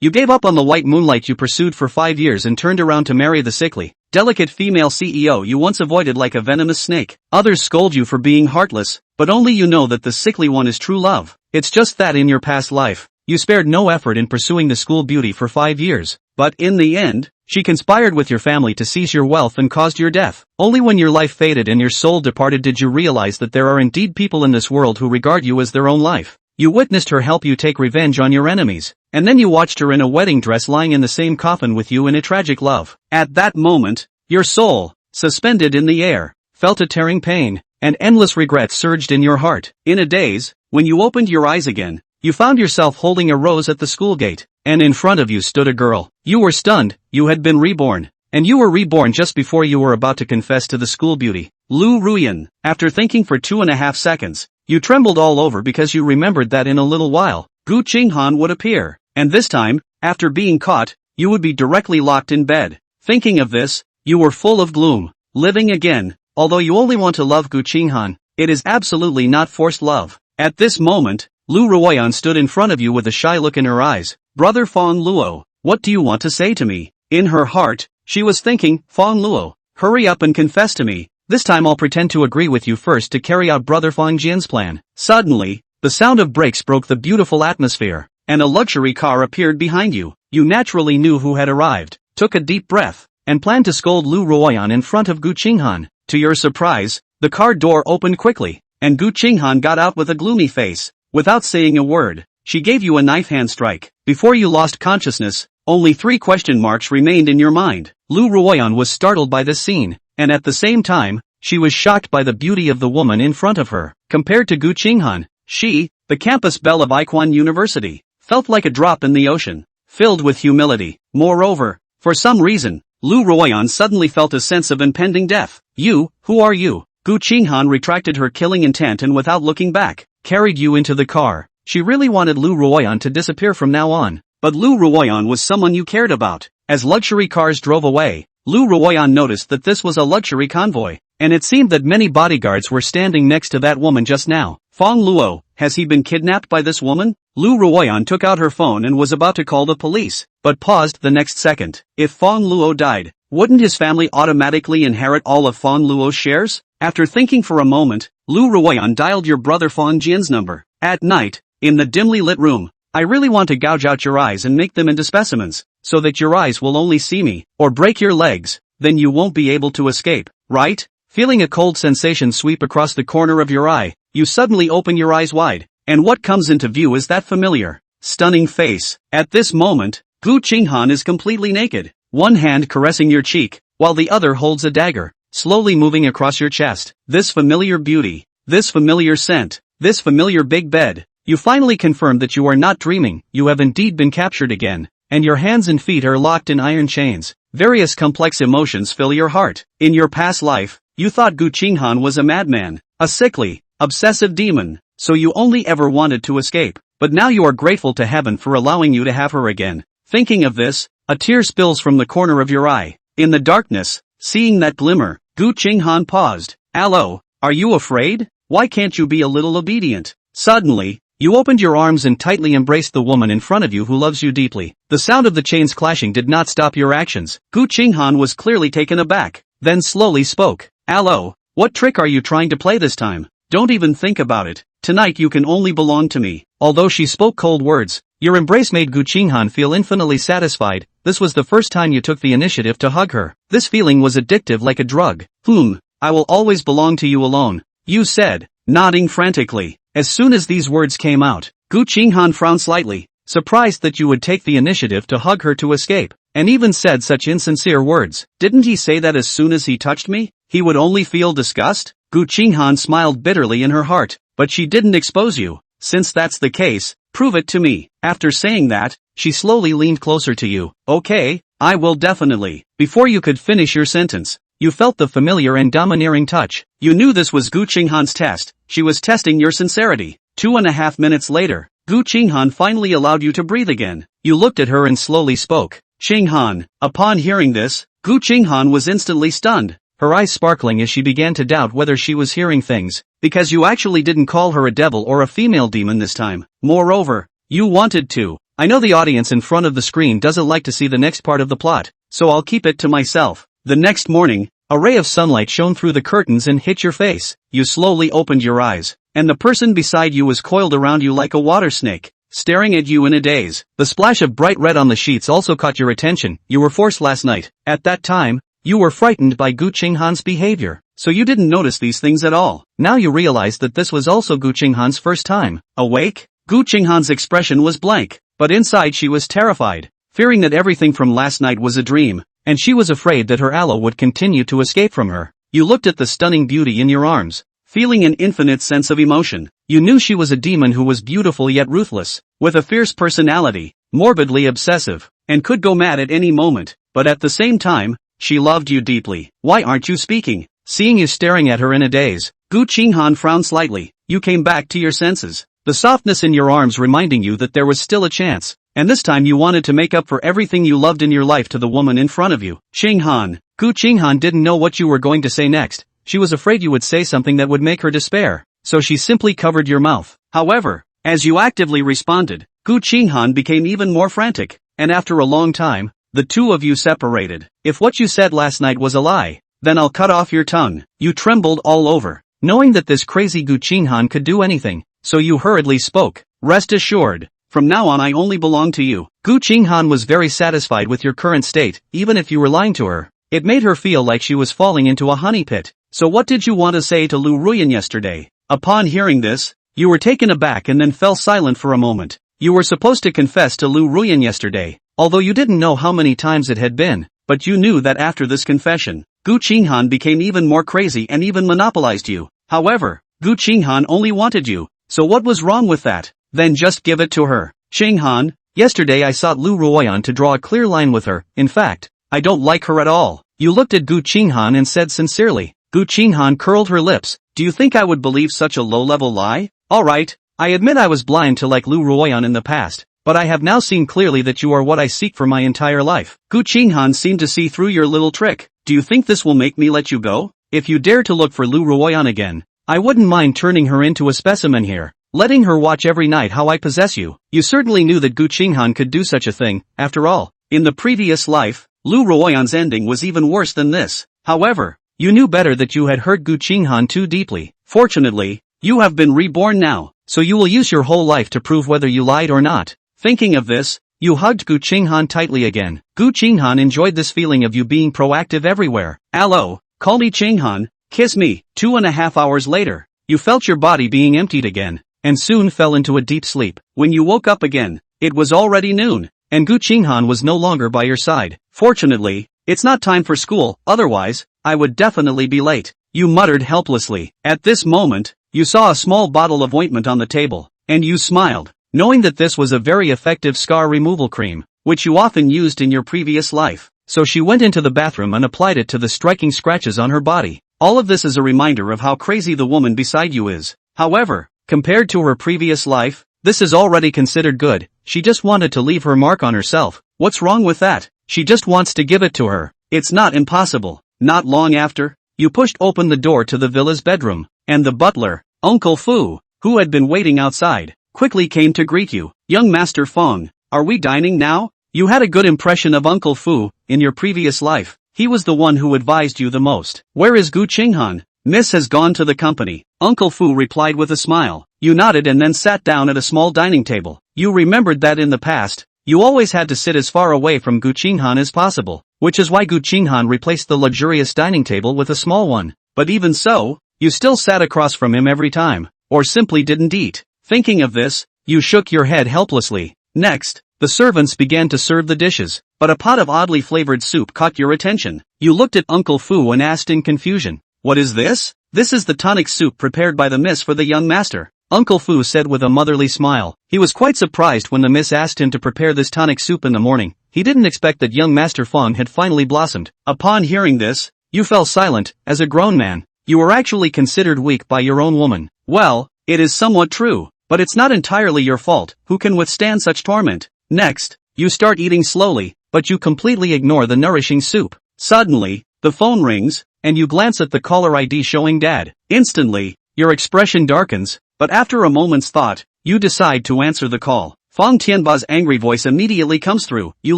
You gave up on the white moonlight you pursued for 5 years and turned around to marry the sickly, delicate female CEO you once avoided like a venomous snake. Others scold you for being heartless, but only you know that the sickly one is true love. It's just that in your past life, you spared no effort in pursuing the school beauty for 5 years, but in the end, she conspired with your family to seize your wealth and caused your death. Only when your life faded and your soul departed did you realize that there are indeed people in this world who regard you as their own life. You witnessed her help you take revenge on your enemies, and then you watched her in a wedding dress lying in the same coffin with you in a tragic love. At that moment, your soul, suspended in the air, felt a tearing pain, and endless regret surged in your heart. In a daze, when you opened your eyes again, you found yourself holding a rose at the school gate, and in front of you stood a girl. You were stunned, you had been reborn, and you were reborn just before you were about to confess to the school beauty, Lu Ruyan. After thinking for 2.5 seconds, you trembled all over because you remembered that in a little while, Gu Qinghan would appear, and this time, after being caught, you would be directly locked in bed. Thinking of this, you were full of gloom. Living again, although you only want to love Gu Qinghan, it is absolutely not forced love. At this moment, Lu Ruoyan stood in front of you with a shy look in her eyes. Brother Fong Luo, what do you want to say to me? In her heart, she was thinking, Fong Luo, hurry up and confess to me. This time I'll pretend to agree with you first to carry out Brother Fong Jian's plan. Suddenly, the sound of brakes broke the beautiful atmosphere, and a luxury car appeared behind you. You naturally knew who had arrived, took a deep breath, and planned to scold Lu Ruoyan in front of Gu Qinghan. To your surprise, the car door opened quickly, and Gu Qinghan got out with a gloomy face. Without saying a word, she gave you a knife hand strike. Before you lost consciousness, only 3 question marks remained in your mind. Lu Ruoyan was startled by this scene, and at the same time, she was shocked by the beauty of the woman in front of her. Compared to Gu Qinghan, she, the campus belle of Icon University, felt like a drop in the ocean, filled with humility. Moreover, for some reason, Lu Ruoyan suddenly felt a sense of impending death. You, who are you? Gu Qinghan retracted her killing intent and without looking back, carried you into the car. She really wanted Lu Ruoyan to disappear from now on, but Lu Ruoyan was someone you cared about. As luxury cars drove away, Lu Ruoyan noticed that this was a luxury convoy, and it seemed that many bodyguards were standing next to that woman just now. Fong Luo, has he been kidnapped by this woman? Lu Ruoyan took out her phone and was about to call the police, but paused the next second. If Fong Luo died, wouldn't his family automatically inherit all of Fong Luo's shares? After thinking for a moment, Lu Ruoyan dialed your brother Fong Jian's number. At night, in the dimly lit room, I really want to gouge out your eyes and make them into specimens, so that your eyes will only see me, or break your legs, then you won't be able to escape, right? Feeling a cold sensation sweep across the corner of your eye, you suddenly open your eyes wide, and what comes into view is that familiar, stunning face. At this moment, Gu Qinghan is completely naked, one hand caressing your cheek, while the other holds a dagger, slowly moving across your chest. This familiar beauty, this familiar scent, this familiar big bed. You finally confirm that you are not dreaming, you have indeed been captured again, and your hands and feet are locked in iron chains. Various complex emotions fill your heart. In your past life, you thought Gu Qinghan was a madman, a sickly, obsessive demon, so you only ever wanted to escape, but now you are grateful to heaven for allowing you to have her again. Thinking of this, a tear spills from the corner of your eye. In the darkness, seeing that glimmer, Gu Qinghan paused. Allo, are you afraid? Why can't you be a little obedient? Suddenly, you opened your arms and tightly embraced the woman in front of you who loves you deeply. The sound of the chains clashing did not stop your actions. Gu Qinghan was clearly taken aback, then slowly spoke. Allo, what trick are you trying to play this time? Don't even think about it. Tonight you can only belong to me. Although she spoke cold words, your embrace made Gu Qinghan feel infinitely satisfied. This was the first time you took the initiative to hug her. This feeling was addictive like a drug. I will always belong to you alone, you said, nodding frantically. As soon as these words came out, Gu Qinghan frowned slightly, surprised that you would take the initiative to hug her to escape, and even said such insincere words. Didn't he say that as soon as he touched me, he would only feel disgust? Gu Qinghan smiled bitterly in her heart, but she didn't expose you. Since that's the case, prove it to me. After saying that, she slowly leaned closer to you. Okay, I will definitely. Before you could finish your sentence, you felt the familiar and domineering touch. You knew this was Gu Qinghan's test. She was testing your sincerity. 2.5 minutes later, Gu Qinghan finally allowed you to breathe again. You looked at her and slowly spoke. Qinghan. Upon hearing this, Gu Qinghan was instantly stunned, her eyes sparkling as she began to doubt whether she was hearing things, because you actually didn't call her a devil or a female demon this time. Moreover, you wanted to. I know the audience in front of the screen doesn't like to see the next part of the plot, so I'll keep it to myself. The next morning, a ray of sunlight shone through the curtains and hit your face. You slowly opened your eyes, and the person beside you was coiled around you like a water snake, staring at you in a daze. The splash of bright red on the sheets also caught your attention. You were forced last night. At that time, you were frightened by Gu Qinghan's behavior, so you didn't notice these things at all. Now you realized that this was also Gu Qinghan's first time awake. Gu Qinghan's expression was blank, but inside she was terrified, fearing that everything from last night was a dream, and she was afraid that her aloe would continue to escape from her. You looked at the stunning beauty in your arms, feeling an infinite sense of emotion. You knew she was a demon who was beautiful yet ruthless, with a fierce personality, morbidly obsessive, and could go mad at any moment, but at the same time, she loved you deeply. Why aren't you speaking? Seeing you staring at her in a daze, Gu Qinghan frowned slightly. You came back to your senses, the softness in your arms reminding you that there was still a chance, and this time you wanted to make up for everything you loved in your life to the woman in front of you. Qinghan. Gu Qinghan didn't know what you were going to say next. She was afraid you would say something that would make her despair, so she simply covered your mouth. However, as you actively responded, Gu Qinghan became even more frantic, and after a long time, the two of you separated. If what you said last night was a lie, then I'll cut off your tongue. You trembled all over, knowing that this crazy Gu Qinghan could do anything, so you hurriedly spoke. Rest assured, from now on I only belong to you. Gu Qinghan was very satisfied with your current state, even if you were lying to her. It made her feel like she was falling into a honey pit. So what did you want to say to Lu Ruyan yesterday? Upon hearing this, you were taken aback and then fell silent for a moment. You were supposed to confess to Lu Ruyan yesterday, although you didn't know how many times it had been, but you knew that after this confession, Gu Qinghan became even more crazy and even monopolized you. However, Gu Qinghan only wanted you, so what was wrong with that? Then just give it to her. Qinghan, yesterday I sought Lu Ruyan to draw a clear line with her. In fact, I don't like her at all. You looked at Gu Qinghan and said sincerely. Gu Qinghan curled her lips. Do you think I would believe such a low-level lie? Alright, I admit I was blind to like Lu Ruyan in the past, but I have now seen clearly that you are what I seek for my entire life. Gu Qinghan seemed to see through your little trick. Do you think this will make me let you go? If you dare to look for Lu Ruyan again, I wouldn't mind turning her into a specimen here, letting her watch every night how I possess you. You certainly knew that Gu Qinghan could do such a thing. After all, in the previous life, Lu Ruyan's ending was even worse than this. However, you knew better that you had hurt Gu Qinghan too deeply. Fortunately, you have been reborn now, so you will use your whole life to prove whether you lied or not. Thinking of this, you hugged Gu Qinghan tightly again. Gu Qinghan enjoyed this feeling of you being proactive everywhere. Allo, call me Qinghan, kiss me. 2.5 hours later, you felt your body being emptied again, and soon fell into a deep sleep. When you woke up again, it was already noon, and Gu Qinghan was no longer by your side. Fortunately, it's not time for school, otherwise, I would definitely be late. You muttered helplessly. At this moment, you saw a small bottle of ointment on the table, and you smiled, knowing that this was a very effective scar removal cream, which you often used in your previous life. So she went into the bathroom and applied it to the striking scratches on her body. All of this is a reminder of how crazy the woman beside you is. However, compared to her previous life, this is already considered good. She just wanted to leave her mark on herself. What's wrong with that? She just wants to give it to her. It's not impossible. Not long after, you pushed open the door to the villa's bedroom, and the butler, Uncle Fu, who had been waiting outside, quickly came to greet you. Young Master Feng, are we dining now? You had a good impression of Uncle Fu in your previous life. He was the one who advised you the most. Where is Gu Qinghan? Miss has gone to the company. Uncle Fu replied with a smile. You nodded and then sat down at a small dining table. You remembered that in the past, you always had to sit as far away from Gu Qinghan as possible, which is why Gu Qinghan replaced the luxurious dining table with a small one. But even so, you still sat across from him every time, or simply didn't eat. Thinking of this, you shook your head helplessly. Next, the servants began to serve the dishes, but a pot of oddly flavored soup caught your attention. You looked at Uncle Fu and asked in confusion, "What is this?" "This is the tonic soup prepared by the miss for the young master," Uncle Fu said with a motherly smile. He was quite surprised when the miss asked him to prepare this tonic soup in the morning. He didn't expect that young Master Feng had finally blossomed. Upon hearing this, you fell silent. As a grown man, you were actually considered weak by your own woman. Well, it is somewhat true, but it's not entirely your fault. Who can withstand such torment? Next, you start eating slowly, but you completely ignore the nourishing soup. Suddenly, the phone rings, and you glance at the caller ID showing Dad. Instantly, your expression darkens, but after a moment's thought, you decide to answer the call. Fang Tianba's angry voice immediately comes through. You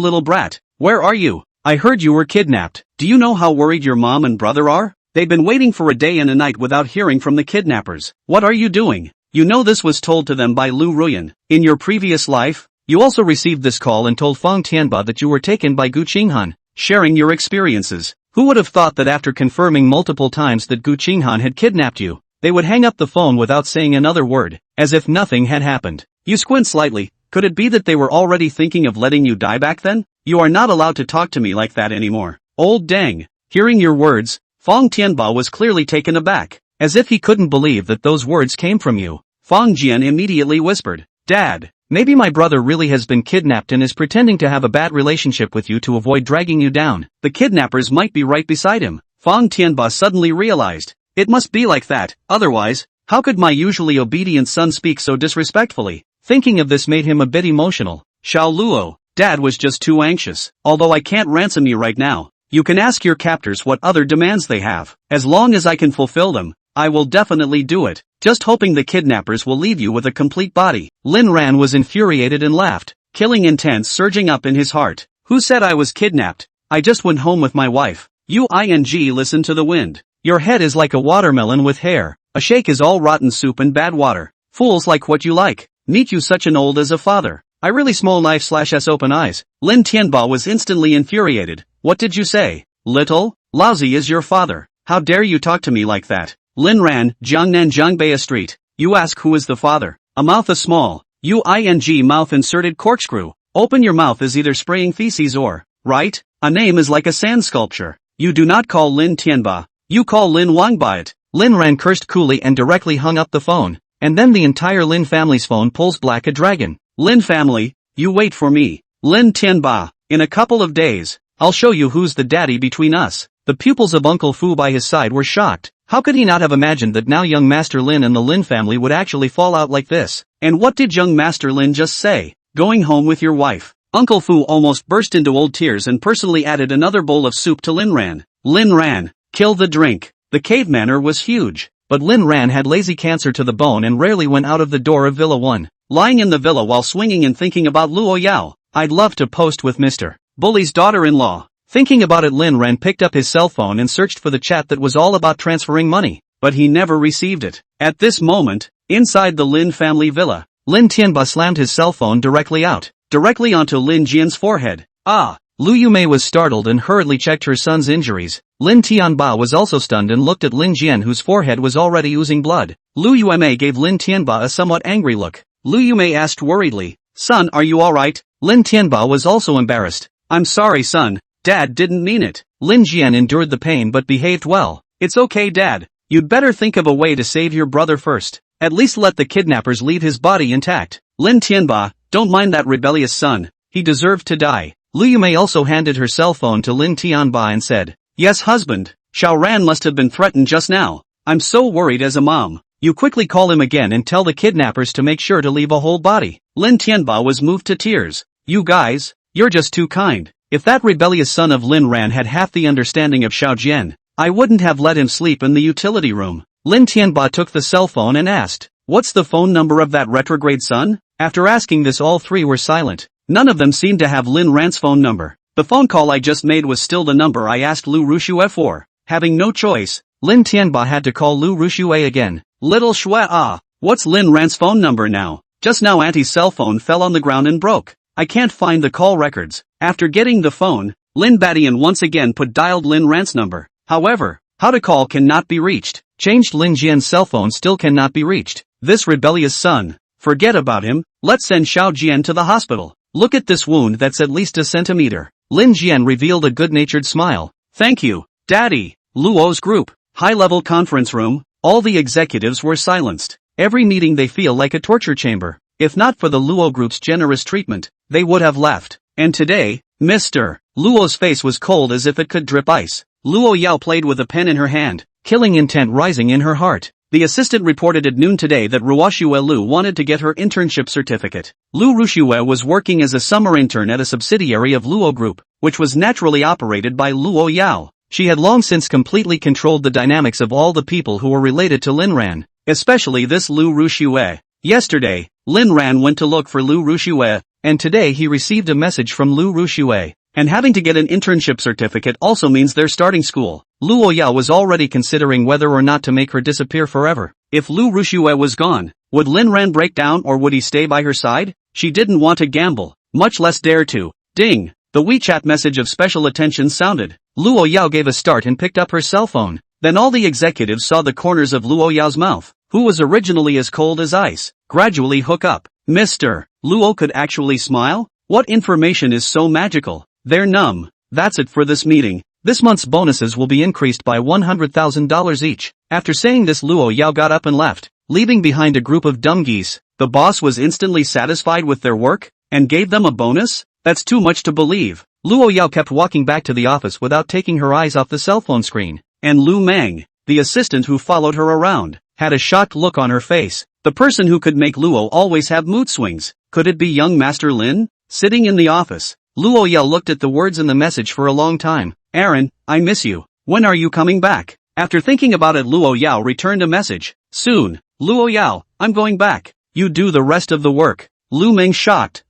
little brat, where are you? I heard you were kidnapped. Do you know how worried your mom and brother are? They've been waiting for a day and a night without hearing from the kidnappers. What are you doing? You know this was told to them by Lu Ruyan. In your previous life, you also received this call and told Fang Tianba that you were taken by Gu Qinghan, sharing your experiences. Who would have thought that after confirming multiple times that Gu Qinghan had kidnapped you, they would hang up the phone without saying another word, as if nothing had happened. You squint slightly. Could it be that they were already thinking of letting you die back then? You are not allowed to talk to me like that anymore. Old dang. Hearing your words, Fang Tianba was clearly taken aback, as if he couldn't believe that those words came from you. Fang Jian immediately whispered, Dad, maybe my brother really has been kidnapped and is pretending to have a bad relationship with you to avoid dragging you down. The kidnappers might be right beside him. Fang Tianba suddenly realized, it must be like that, otherwise, how could my usually obedient son speak so disrespectfully? Thinking of this made him a bit emotional. Xiao Luo, Dad was just too anxious. Although I can't ransom you right now, you can ask your captors what other demands they have. As long as I can fulfill them, I will definitely do it. Just hoping the kidnappers will leave you with a complete body. Lin Ran was infuriated and laughed, killing intent surging up in his heart. Who said I was kidnapped? I just went home with my wife. Listen to the wind. Your head is like a watermelon with hair. A shake is all rotten soup and bad water. Fools like what you like. Meet you such an old as a father. I really small knife/s open eyes. Lin Tianba was instantly infuriated. What did you say? Little? Lousy is your father. How dare you talk to me like that? Lin Ran, Jiangnan Jiangbei Street. You ask who is the father. A mouth a small. Mouth inserted corkscrew. Open your mouth is either spraying feces or, right? A name is like a sand sculpture. You do not call Lin Tianba. You call Lin Wang by it. Lin Ran cursed coolly and directly hung up the phone. And then the entire Lin family's phone pulls black a dragon. Lin family, you wait for me. Lin Tianba, in a couple of days, I'll show you who's the daddy between us. The pupils of Uncle Fu by his side were shocked. How could he not have imagined that now young Master Lin and the Lin family would actually fall out like this? And what did young Master Lin just say? Going home with your wife. Uncle Fu almost burst into old tears and personally added another bowl of soup to Lin Ran. Lin Ran, kill the drink. The cave manor was huge. But Lin Ran had lazy cancer to the bone and rarely went out of the door of Villa 1. Lying in the villa while swinging and thinking about Luo Yao. I'd love to post with Mr. Bully's daughter-in-law. Thinking about it, Lin Ran picked up his cell phone and searched for the chat that was all about transferring money. But he never received it. At this moment, inside the Lin family villa, Lin Tianba slammed his cell phone directly onto Lin Jian's forehead. Ah! Lu Yumei was startled and hurriedly checked her son's injuries. Lin Tianba was also stunned and looked at Lin Jian, whose forehead was already oozing blood. Lu Yumei gave Lin Tianba a somewhat angry look. Lu Yumei asked worriedly, Son, are you alright? Lin Tianba was also embarrassed. I'm sorry son, Dad didn't mean it. Lin Jian endured the pain but behaved well. It's okay Dad, you'd better think of a way to save your brother first. At least let the kidnappers leave his body intact. Lin Tianba, don't mind that rebellious son, he deserved to die. Lu Yumei also handed her cell phone to Lin Tianba and said, Yes husband, Xiao Ran must have been threatened just now. I'm so worried as a mom. You quickly call him again and tell the kidnappers to make sure to leave a whole body. Lin Tianba was moved to tears. You guys, you're just too kind. If that rebellious son of Lin Ran had half the understanding of Xiao Jian, I wouldn't have let him sleep in the utility room. Lin Tianba took the cell phone and asked, What's the phone number of that retrograde son? After asking this, all three were silent. None of them seemed to have Lin Ran's phone number. The phone call I just made was still the number I asked Lu Rushue for. Having no choice, Lin Tianba had to call Lu Rushue again. Little Shua, what's Lin Ran's phone number now? Just now Auntie's cell phone fell on the ground and broke. I can't find the call records. After getting the phone, Lin Badian once again dialed Lin Ran's number. However, how to call cannot be reached. Changed Lin Jian's cell phone still cannot be reached. This rebellious son. Forget about him, let's send Xiao Jian to the hospital. Look at this wound that's at least a centimeter. Lin Jian revealed a good-natured smile. Thank you, Daddy. Luo's group. High-level conference room. All the executives were silenced. Every meeting they feel like a torture chamber. If not for the Luo group's generous treatment, they would have left. And today, Mr. Luo's face was cold as if it could drip ice. Luo Yao played with a pen in her hand, killing intent rising in her heart. The assistant reported at noon today that Ruoshue Lu wanted to get her internship certificate. Lu Rushue was working as a summer intern at a subsidiary of Luo Group, which was naturally operated by Luo Yao. She had long since completely controlled the dynamics of all the people who were related to Lin Ran, especially this Lu Rushue. Yesterday, Lin Ran went to look for Lu Rushue, and today he received a message from Lu Rushue. And having to get an internship certificate also means they're starting school. Luo Yao was already considering whether or not to make her disappear forever. If Lu Rushue was gone, would Lin Ran break down or would he stay by her side? She didn't want to gamble, much less dare to. Ding! The WeChat message of special attention sounded. Luo Yao gave a start and picked up her cell phone. Then all the executives saw the corners of Luo Yao's mouth, who was originally as cold as ice, gradually hook up. Mr. Luo could actually smile? What information is so magical? They're numb. That's it for this meeting. This month's bonuses will be increased by $100,000 each. After saying this, Luo Yao got up and left, leaving behind a group of dumb geese. The boss was instantly satisfied with their work and gave them a bonus? That's too much to believe. Luo Yao kept walking back to the office without taking her eyes off the cell phone screen. And Lu Mang, the assistant who followed her around, had a shocked look on her face. The person who could make Luo always have mood swings. Could it be young Master Lin? Sitting in the office, Luo Yao looked at the words in the message for a long time. Aaron, I miss you. When are you coming back? After thinking about it, Luo Yao returned a message. Soon. Luo Yao, I'm going back. You do the rest of the work. Lu Meng shocked.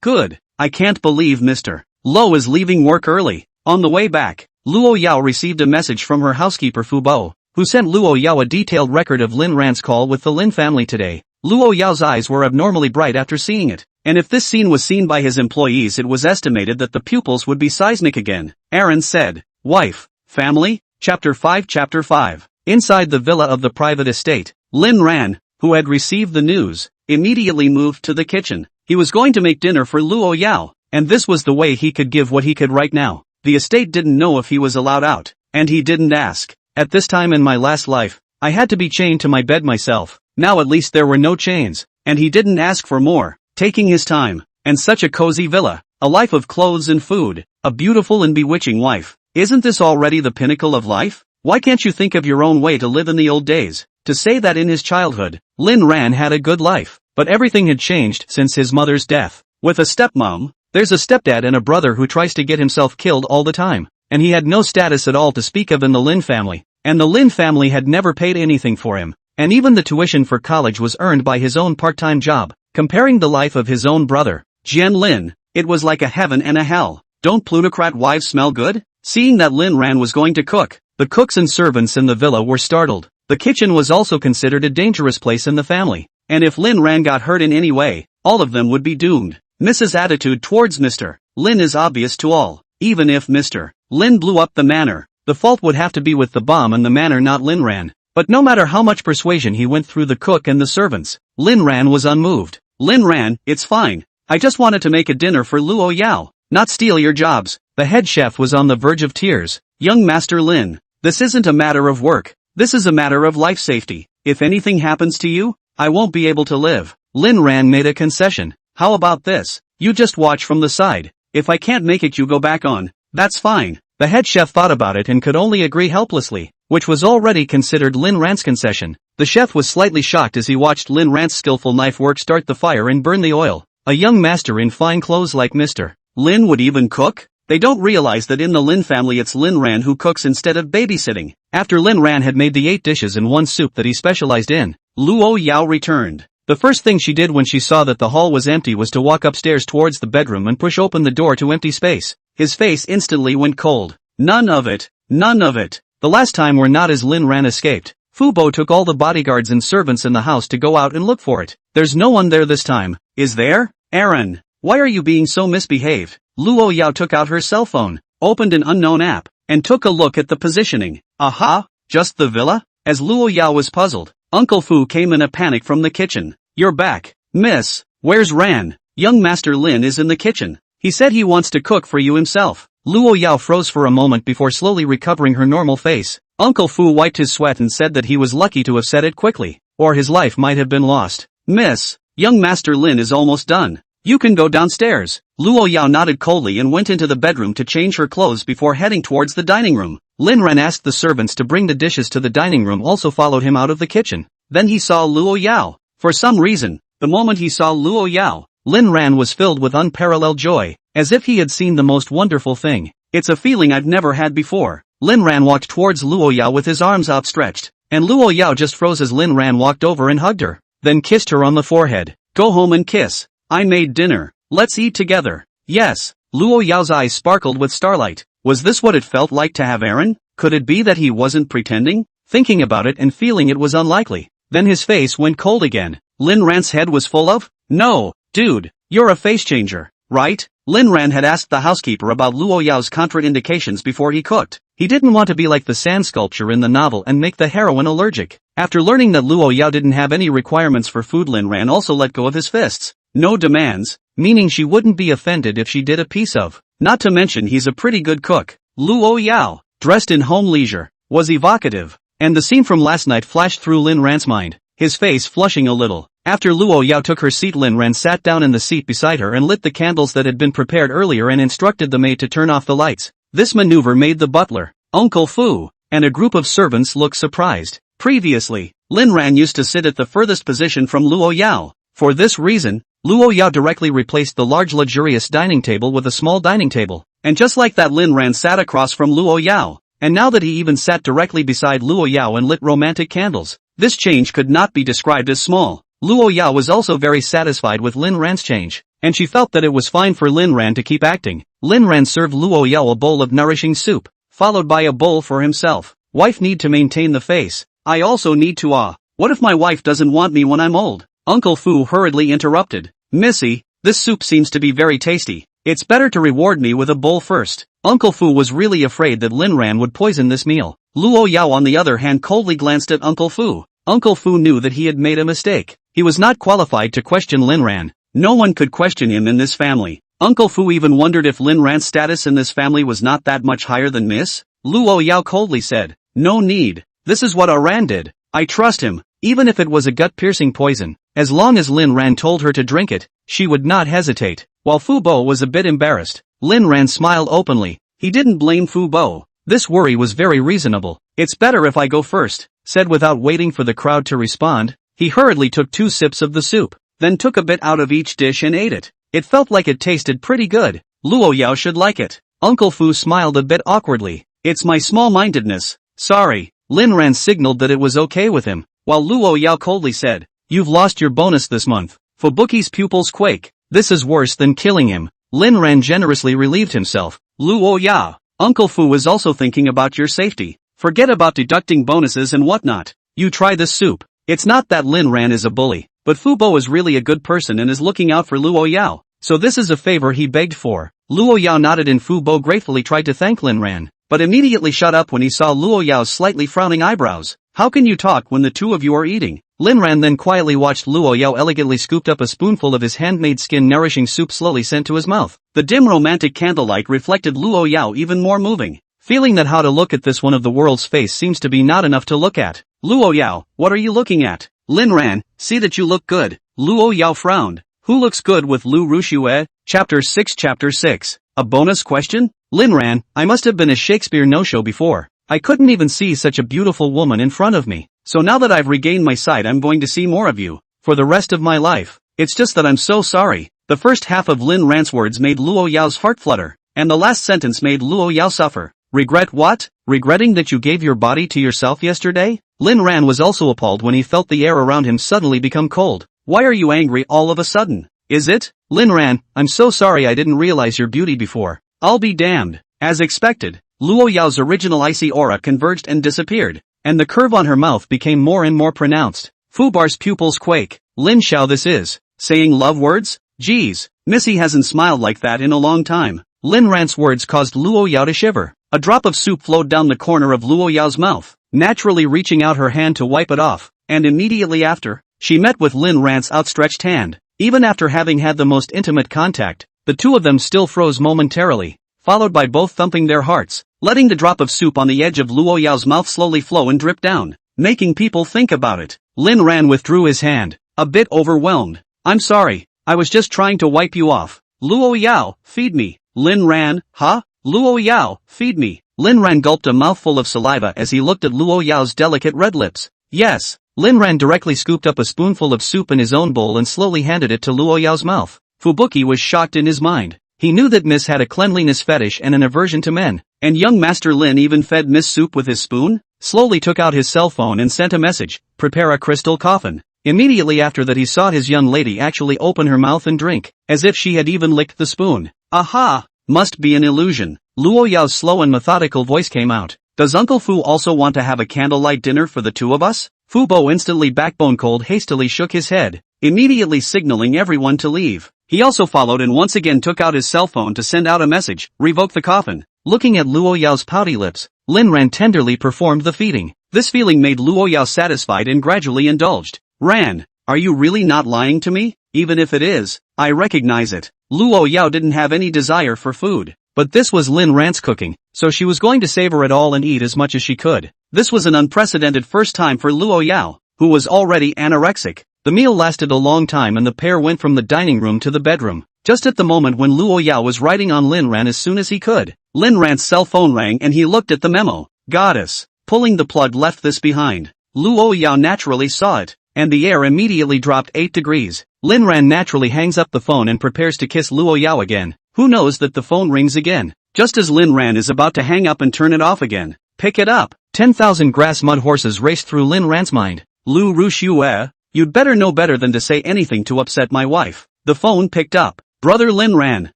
Good. I can't believe Mr. Lo is leaving work early. On the way back, Luo Yao received a message from her housekeeper Fu Bo, who sent Luo Yao a detailed record of Lin Ran's call with the Lin family today. Luo Yao's eyes were abnormally bright after seeing it. And if this scene was seen by his employees, it was estimated that the pupils would be seismic again. Aaron said, Wife, family, Chapter 5. Inside the villa of the private estate, Lin Ran, who had received the news, immediately moved to the kitchen. He was going to make dinner for Luo Yao, and this was the way he could give what he could right now. The estate didn't know if he was allowed out, and he didn't ask. At this time in my last life, I had to be chained to my bed myself. Now at least there were no chains, and he didn't ask for more. Taking his time, and such a cozy villa, a life of clothes and food, a beautiful and bewitching wife. Isn't this already the pinnacle of life? Why can't you think of your own way to live in the old days? To say that in his childhood, Lin Ran had a good life, but everything had changed since his mother's death. With a stepmom, there's a stepdad and a brother who tries to get himself killed all the time, and he had no status at all to speak of in the Lin family, and the Lin family had never paid anything for him, and even the tuition for college was earned by his own part-time job. Comparing the life of his own brother, Jian Lin, it was like a heaven and a hell. Don't plutocrat wives smell good? Seeing that Lin Ran was going to cook, the cooks and servants in the villa were startled. The kitchen was also considered a dangerous place in the family, and if Lin Ran got hurt in any way, all of them would be doomed. Mrs. attitude towards Mr. Lin is obvious to all. Even if Mr. Lin blew up the manor, the fault would have to be with the bomb and the manor, not Lin Ran. But no matter how much persuasion he went through the cook and the servants, Lin Ran was unmoved. Lin Ran, it's fine. I just wanted to make a dinner for Luo Yao, not steal your jobs. The head chef was on the verge of tears. Young Master Lin, this isn't a matter of work. This is a matter of life safety. If anything happens to you, I won't be able to live. Lin Ran made a concession. How about this? You just watch from the side. If I can't make it, you go back on. That's fine. The head chef thought about it and could only agree helplessly, which was already considered Lin Ran's concession. The chef was slightly shocked as he watched Lin Ran's skillful knife work start the fire and burn the oil. A young master in fine clothes like Mr. Lin would even cook? They don't realize that in the Lin family it's Lin Ran who cooks instead of babysitting. After Lin Ran had made the 8 dishes and 1 soup that he specialized in, Luo Yao returned. The first thing she did when she saw that the hall was empty was to walk upstairs towards the bedroom and push open the door to empty space. His face instantly went cold. None of it. None of it. The last time were not as Lin Ran escaped. Fu Bo took all the bodyguards and servants in the house to go out and look for it. There's no one there this time. Is there? Aaron, why are you being so misbehaved? Luo Yao took out her cell phone, opened an unknown app, and took a look at the positioning. Aha, just the villa? As Luo Yao was puzzled, Uncle Fu came in a panic from the kitchen. You're back, miss. Where's Ran? Young Master Lin is in the kitchen. He said he wants to cook for you himself. Luo Yao froze for a moment before slowly recovering her normal face. Uncle Fu wiped his sweat and said that he was lucky to have said it quickly, or his life might have been lost. Miss, young Master Lin is almost done. You can go downstairs. Luo Yao nodded coldly and went into the bedroom to change her clothes before heading towards the dining room. Lin Ran asked the servants to bring the dishes to the dining room, also followed him out of the kitchen. Then he saw Luo Yao. For some reason, the moment he saw Luo Yao, Lin Ran was filled with unparalleled joy, as if he had seen the most wonderful thing. It's a feeling I've never had before. Lin Ran walked towards Luo Yao with his arms outstretched, and Luo Yao just froze as Lin Ran walked over and hugged her. then kissed her on the forehead. Go home and kiss. I made dinner. Let's eat together. Yes. Luo Yao's eyes sparkled with starlight. Was this what it felt like to have Aaron? Could it be that he wasn't pretending? Thinking about it and feeling it was unlikely. Then his face went cold again. Lin Ran's head was full of, "No, dude, you're a face changer, right?" Lin Ran had asked the housekeeper about Luo Yao's contraindications before he cooked. He didn't want to be like the sand sculpture in the novel and make the heroine allergic. After learning that Luo Yao didn't have any requirements for food, Lin Ran also let go of his fists. No demands, meaning she wouldn't be offended if she did a piece of. Not to mention he's a pretty good cook. Luo Yao, dressed in home leisure, was evocative. And the scene from last night flashed through Lin Ran's mind, his face flushing a little. After Luo Yao took her seat, Lin Ran sat down in the seat beside her and lit the candles that had been prepared earlier and instructed the maid to turn off the lights. This maneuver made the butler, Uncle Fu, and a group of servants look surprised. Previously, Lin Ran used to sit at the furthest position from Luo Yao. For this reason, Luo Yao directly replaced the large luxurious dining table with a small dining table. And just like that, Lin Ran sat across from Luo Yao. And now that he even sat directly beside Luo Yao and lit romantic candles, this change could not be described as small. Luo Yao was also very satisfied with Lin Ran's change, and she felt that it was fine for Lin Ran to keep acting. Lin Ran served Luo Yao a bowl of nourishing soup, followed by a bowl for himself. Wife need to maintain the face. I also need to what if my wife doesn't want me when I'm old? Uncle Fu hurriedly interrupted. Missy, this soup seems to be very tasty. It's better to reward me with a bowl first. Uncle Fu was really afraid that Lin Ran would poison this meal. Luo Yao on the other hand coldly glanced at Uncle Fu. Uncle Fu knew that he had made a mistake. He was not qualified to question Lin Ran. No one could question him in this family. Uncle Fu even wondered if Lin Ran's status in this family was not that much higher than Miss. Luo Yao coldly said, "No need. This is what Ran did. I trust him, even if it was a gut-piercing poison. As long as Lin Ran told her to drink it, she would not hesitate." While Fu Bo was a bit embarrassed, Lin Ran smiled openly. He didn't blame Fu Bo. This worry was very reasonable. "It's better if I go first," said without waiting for the crowd to respond. He hurriedly took 2 sips of the soup, then took a bit out of each dish and ate it. It felt like it tasted pretty good. Luo Yao should like it. Uncle Fu smiled a bit awkwardly. "It's my small-mindedness. Sorry." Lin Ran signaled that it was okay with him, while Luo Yao coldly said, "You've lost your bonus this month." Fubuki's pupils quake. This is worse than killing him. Lin Ran generously relieved himself. "Luo Yao, Uncle Fu is also thinking about your safety. Forget about deducting bonuses and whatnot. You try this soup." It's not that Lin Ran is a bully, but Fu Bo is really a good person and is looking out for Luo Yao, so this is a favor he begged for. Luo Yao nodded and Fu Bo gratefully tried to thank Lin Ran, but immediately shut up when he saw Luo Yao's slightly frowning eyebrows. "How can you talk when the two of you are eating?" Lin Ran then quietly watched Luo Yao elegantly scooped up a spoonful of his handmade skin-nourishing soup slowly sent to his mouth. The dim romantic candlelight reflected Luo Yao even more moving. Feeling that how to look at this one of the world's face seems to be not enough to look at. "Luo Yao, what are you looking at?" Lin Ran, "See that you look good." Luo Yao frowned. "Who looks good with Lu Rushue?" Chapter 6. A bonus question? Lin Ran, "I must have been a Shakespeare no-show before. I couldn't even see such a beautiful woman in front of me. So now that I've regained my sight I'm going to see more of you. For the rest of my life. It's just that I'm so sorry." The first half of Lin Ran's words made Luo Yao's heart flutter, and the last sentence made Luo Yao suffer. "Regret what? Regretting that you gave your body to yourself yesterday?" Lin Ran was also appalled when he felt the air around him suddenly become cold. "Why are you angry all of a sudden? Is it?" "Lin Ran, I'm so sorry I didn't realize your beauty before." "I'll be damned." As expected, Luo Yao's original icy aura converged and disappeared, and the curve on her mouth became more and more pronounced. Fu Bar's pupils quake. "Lin Xiao, this is saying love words? Geez, Missy hasn't smiled like that in a long time." Lin Ran's words caused Luo Yao to shiver. A drop of soup flowed down the corner of Luo Yao's mouth, naturally reaching out her hand to wipe it off, and immediately after, she met with Lin Ran's outstretched hand. Even after having had the most intimate contact, the two of them still froze momentarily, followed by both thumping their hearts, letting the drop of soup on the edge of Luo Yao's mouth slowly flow and drip down, making people think about it. Lin Ran withdrew his hand, a bit overwhelmed. "I'm sorry, I was just trying to wipe you off." "Luo Yao, feed me." Lin Ran, "Huh? Luo Yao, feed me." Lin Ran gulped a mouthful of saliva as he looked at Luo Yao's delicate red lips. "Yes." Lin Ran directly scooped up a spoonful of soup in his own bowl and slowly handed it to Luo Yao's mouth. Fubuki was shocked in his mind. He knew that Miss had a cleanliness fetish and an aversion to men, and young Master Lin even fed Miss soup with his spoon? Slowly took out his cell phone and sent a message, "Prepare a crystal coffin." Immediately after that he saw his young lady actually open her mouth and drink, as if she had even licked the spoon. Aha! Must be an illusion. Luo Yao's slow and methodical voice came out. Does Uncle Fu also want to have a candlelight dinner for the two of us? Fu Bo, instantly backbone cold, hastily shook his head, immediately signaling everyone to leave. He also followed and once again took out his cell phone to send out a message, revoke the coffin. Looking at Luo Yao's pouty lips, Lin Ran tenderly performed the feeding. This feeling made Luo Yao satisfied and gradually indulged. Ran, are you really not lying to me? Even if it is, I recognize it. Luo Yao didn't have any desire for food, but this was Lin Ran's cooking, so she was going to savor it all and eat as much as she could. This was an unprecedented first time for Luo Yao, who was already anorexic. The meal lasted a long time and the pair went from the dining room to the bedroom, just at the moment when Luo Yao was writing on Lin Ran as soon as he could. Lin Ran's cell phone rang and he looked at the memo. Goddess. Pulling the plug left this behind. Luo Yao naturally saw it, and the air immediately dropped 8 degrees. Lin Ran naturally hangs up the phone and prepares to kiss Luo Yao again. Who knows that the phone rings again? Just as Lin Ran is about to hang up and turn it off again. Pick it up. 10,000 grass mud horses raced through Lin Ran's mind. Lu Rushue, you'd better know better than to say anything to upset my wife. The phone picked up. Brother Lin Ran,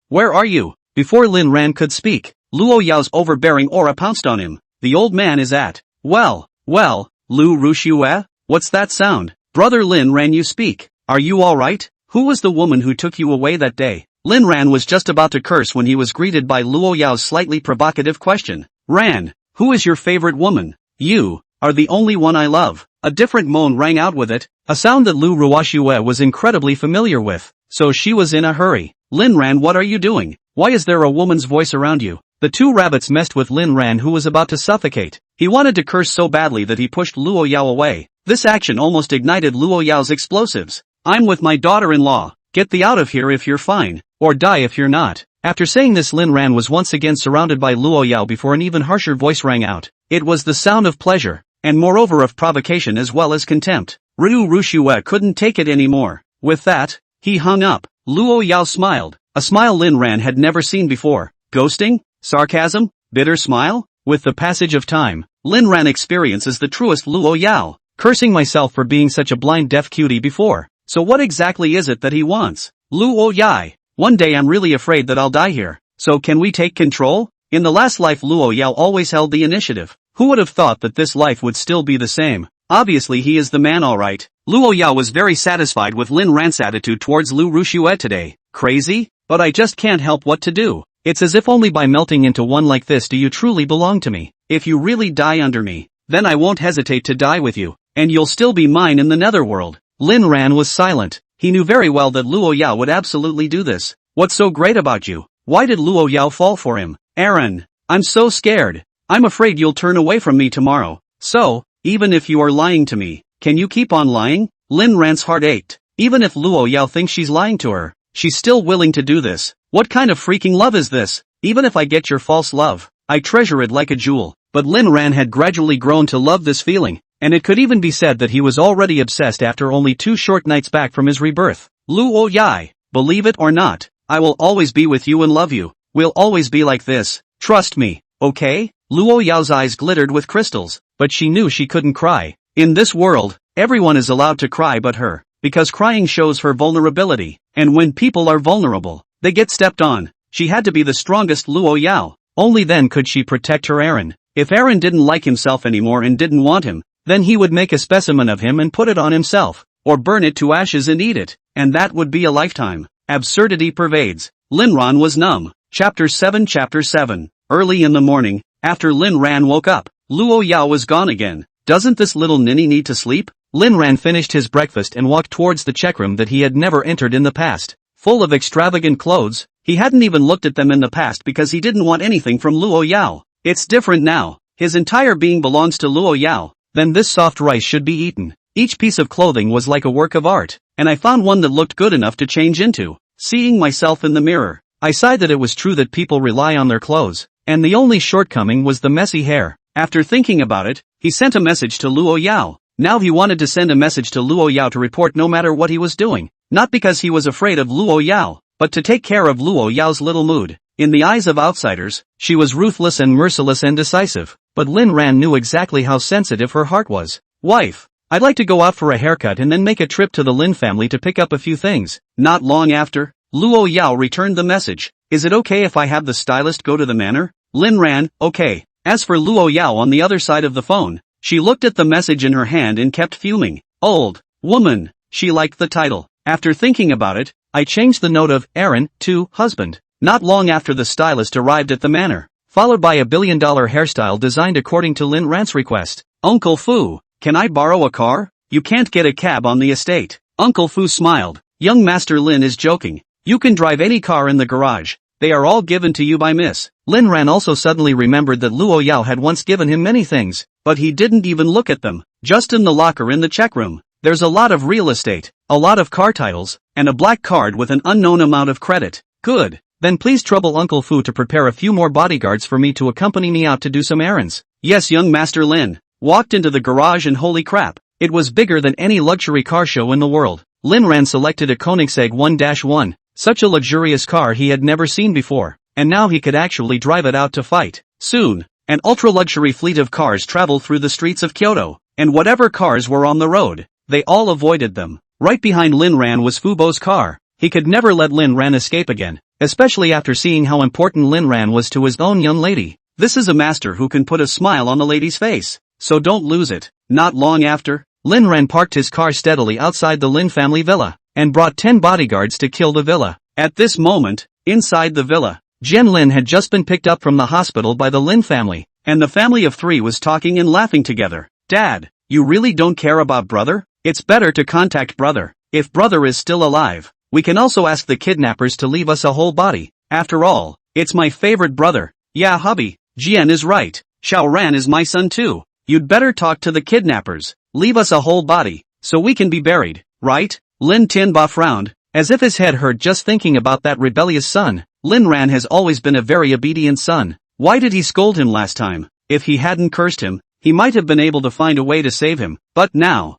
where are you? Before Lin Ran could speak, Luo Yao's overbearing aura pounced on him. The old man is at. Well, Lu Rushue? What's that sound? Brother Lin Ran, you speak. Are you alright? Who was the woman who took you away that day? Lin Ran was just about to curse when he was greeted by Luo Yao's slightly provocative question. Ran, who is your favorite woman? You are the only one I love. A different moan rang out with it, a sound that Lu Ruashue was incredibly familiar with. So she was in a hurry. Lin Ran, what are you doing? Why is there a woman's voice around you? The two rabbits messed with Lin Ran, who was about to suffocate. He wanted to curse so badly that he pushed Luo Yao away. This action almost ignited Luo Yao's explosives. I'm with my daughter-in-law. Get thee out of here if you're fine, or die if you're not. After saying this, Lin Ran was once again surrounded by Luo Yao before an even harsher voice rang out. It was the sound of pleasure, and moreover of provocation as well as contempt. Ryu Rushue couldn't take it anymore. With that, he hung up. Luo Yao smiled, a smile Lin Ran had never seen before. Ghosting? Sarcasm? Bitter smile? With the passage of time, Lin Ran experiences the truest Luo Yao. Cursing myself for being such a blind deaf cutie before. So what exactly is it that he wants? Luo Yai. One day I'm really afraid that I'll die here. So can we take control? In the last life Luo Yao always held the initiative. Who would have thought that this life would still be the same? Obviously he is the man alright. Luo Yao was very satisfied with Lin Ran's attitude towards Lu Rushue today. Crazy? But I just can't help what to do. It's as if only by melting into one like this do you truly belong to me. If you really die under me, then I won't hesitate to die with you, and you'll still be mine in the netherworld. Lin Ran was silent. He knew very well that Luo Yao would absolutely do this. What's so great about you? Why did Luo Yao fall for him? Aaron, I'm so scared. I'm afraid you'll turn away from me tomorrow. So, even if you are lying to me, can you keep on lying? Lin Ran's heart ached. Even if Luo Yao thinks she's lying to her, she's still willing to do this. What kind of freaking love is this? Even if I get your false love, I treasure it like a jewel. But Lin Ran had gradually grown to love this feeling, and it could even be said that he was already obsessed after only 2 short nights back from his rebirth. Luo Yai, believe it or not, I will always be with you and love you. We'll always be like this. Trust me, okay? Luo Yao's eyes glittered with crystals, but she knew she couldn't cry. In this world, everyone is allowed to cry but her, because crying shows her vulnerability, and when people are vulnerable, they get stepped on. She had to be the strongest Luo Yao. Only then could she protect her Aaron. If Aaron didn't like himself anymore and didn't want him, then he would make a specimen of him and put it on himself, or burn it to ashes and eat it, and that would be a lifetime. Absurdity pervades. Lin Ran was numb. Chapter 7. Early in the morning, after Lin Ran woke up, Luo Yao was gone again. Doesn't this little ninny need to sleep? Lin Ran finished his breakfast and walked towards the check room that he had never entered in the past. Full of extravagant clothes, he hadn't even looked at them in the past because he didn't want anything from Luo Yao. It's different now. His entire being belongs to Luo Yao. Then this soft rice should be eaten. Each piece of clothing was like a work of art, and I found one that looked good enough to change into. Seeing myself in the mirror, I sighed that it was true that people rely on their clothes, and the only shortcoming was the messy hair. After thinking about it, he sent a message to Luo Yao. Now he wanted to send a message to Luo Yao to report no matter what he was doing, not because he was afraid of Luo Yao, but to take care of Luo Yao's little mood. In the eyes of outsiders, she was ruthless and merciless and decisive, but Lin Ran knew exactly how sensitive her heart was. Wife, I'd like to go out for a haircut and then make a trip to the Lin family to pick up a few things. Not long after, Luo Yao returned the message. Is it okay if I have the stylist go to the manor? Lin ran, okay. As for Luo Yao on the other side of the phone, she looked at the message in her hand and kept fuming. Old woman. She liked the title. After thinking about it, I changed the note of Aaron to husband. Not long after the stylist arrived at the manor, followed by a $1 billion hairstyle designed according to Lin Ran's request. Uncle Fu, can I borrow a car? You can't get a cab on the estate. Uncle Fu smiled. Young Master Lin is joking. You can drive any car in the garage. They are all given to you by Miss. Lin Ran also suddenly remembered that Luo Yao had once given him many things, but he didn't even look at them. Just in the locker in the check room, there's a lot of real estate, a lot of car titles, and a black card with an unknown amount of credit. Good. Then please trouble Uncle Fu to prepare a few more bodyguards for me to accompany me out to do some errands. Yes, young Master Lin walked into the garage and holy crap, it was bigger than any luxury car show in the world. Lin Ran selected a Koenigsegg 1-1. Such a luxurious car he had never seen before, and now he could actually drive it out to fight. Soon, an ultra-luxury fleet of cars traveled through the streets of Kyoto, and whatever cars were on the road, they all avoided them. Right behind Lin Ran was Fubo's car. He could never let Lin Ran escape again, especially after seeing how important Lin Ran was to his own young lady. This is a master who can put a smile on the lady's face, so don't lose it. Not long after, Lin Ran parked his car steadily outside the Lin family villa, and brought 10 bodyguards to kill the villa. At this moment, inside the villa, Jian Lin had just been picked up from the hospital by the Lin family, and the family of 3 was talking and laughing together. Dad, you really don't care about brother? It's better to contact brother. If brother is still alive, we can also ask the kidnappers to leave us a whole body. After all, it's my favorite brother. Yeah, hubby, Jian is right. Xiao Ran is my son too. You'd better talk to the kidnappers. Leave us a whole body, so we can be buried, right? Lin Tianba frowned, as if his head hurt just thinking about that rebellious son. Lin Ran has always been a very obedient son. Why did he scold him last time? If he hadn't cursed him, he might have been able to find a way to save him. But now,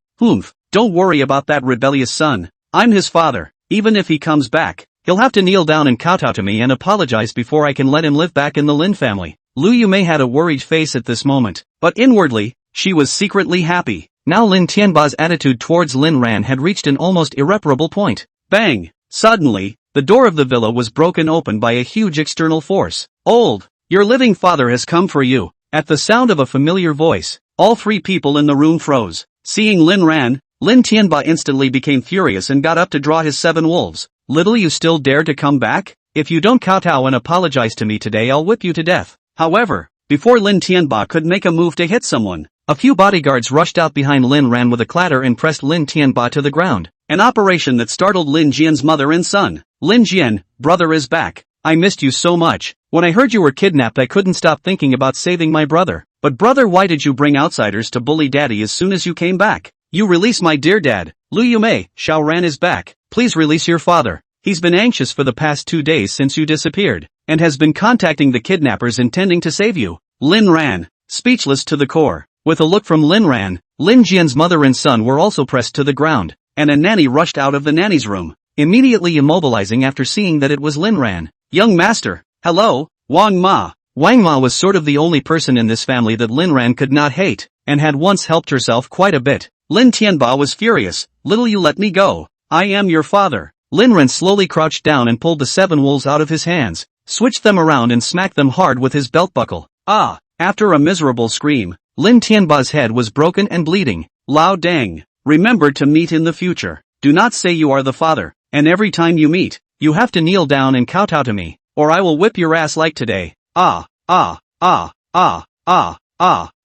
don't worry about that rebellious son. I'm his father. Even if he comes back, he'll have to kneel down and kowtow to me and apologize before I can let him live back in the Lin family. Lu Yumei had a worried face at this moment, but inwardly, she was secretly happy. Now Lin Tianba's attitude towards Lin Ran had reached an almost irreparable point. Bang! Suddenly, the door of the villa was broken open by a huge external force. Your living father has come for you. At the sound of a familiar voice, all 3 people in the room froze. Seeing Lin Ran, Lin Tianba instantly became furious and got up to draw his 7 wolves. Little you still dare to come back? If you don't kowtow and apologize to me today, I'll whip you to death. However, before Lin Tianba could make a move to hit someone, a few bodyguards rushed out behind Lin Ran with a clatter and pressed Lin Tianba to the ground. An operation that startled Lin Jian's mother and son. Lin Jian, brother is back. I missed you so much. When I heard you were kidnapped, I couldn't stop thinking about saving my brother. But brother, why did you bring outsiders to bully daddy as soon as you came back? You release my dear dad. Lu Yumei, Xiao Ran is back. Please release your father. He's been anxious for the past 2 days since you disappeared, and has been contacting the kidnappers intending to save you. Lin Ran, speechless to the core. With a look from Lin Ran, Lin Jian's mother and son were also pressed to the ground, and a nanny rushed out of the nanny's room, immediately immobilizing after seeing that it was Lin Ran. Young master, hello, Wang Ma. Wang Ma was sort of the only person in this family that Lin Ran could not hate, and had once helped herself quite a bit. Lin Tianba was furious. Little you let me go. I am your father. Lin Ran slowly crouched down and pulled the 7 wolves out of his hands, switched them around and smacked them hard with his belt buckle. After a miserable scream, Lin Tianba's head was broken and bleeding. Lao Dang, remember to meet in the future. Do not say you are the father, and every time you meet, you have to kneel down and kowtow to me, or I will whip your ass like today.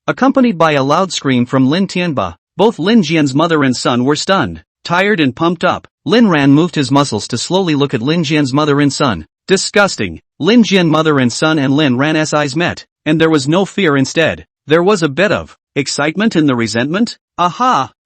Accompanied by a loud scream from Lin Tianba, both Lin Jian's mother and son were stunned, tired and pumped up. Lin Ran moved his muscles to slowly look at Lin Jian's mother and son. Disgusting. Lin Jian mother and son and Lin Ran's eyes met, and there was no fear, instead. There was a bit of excitement in the resentment.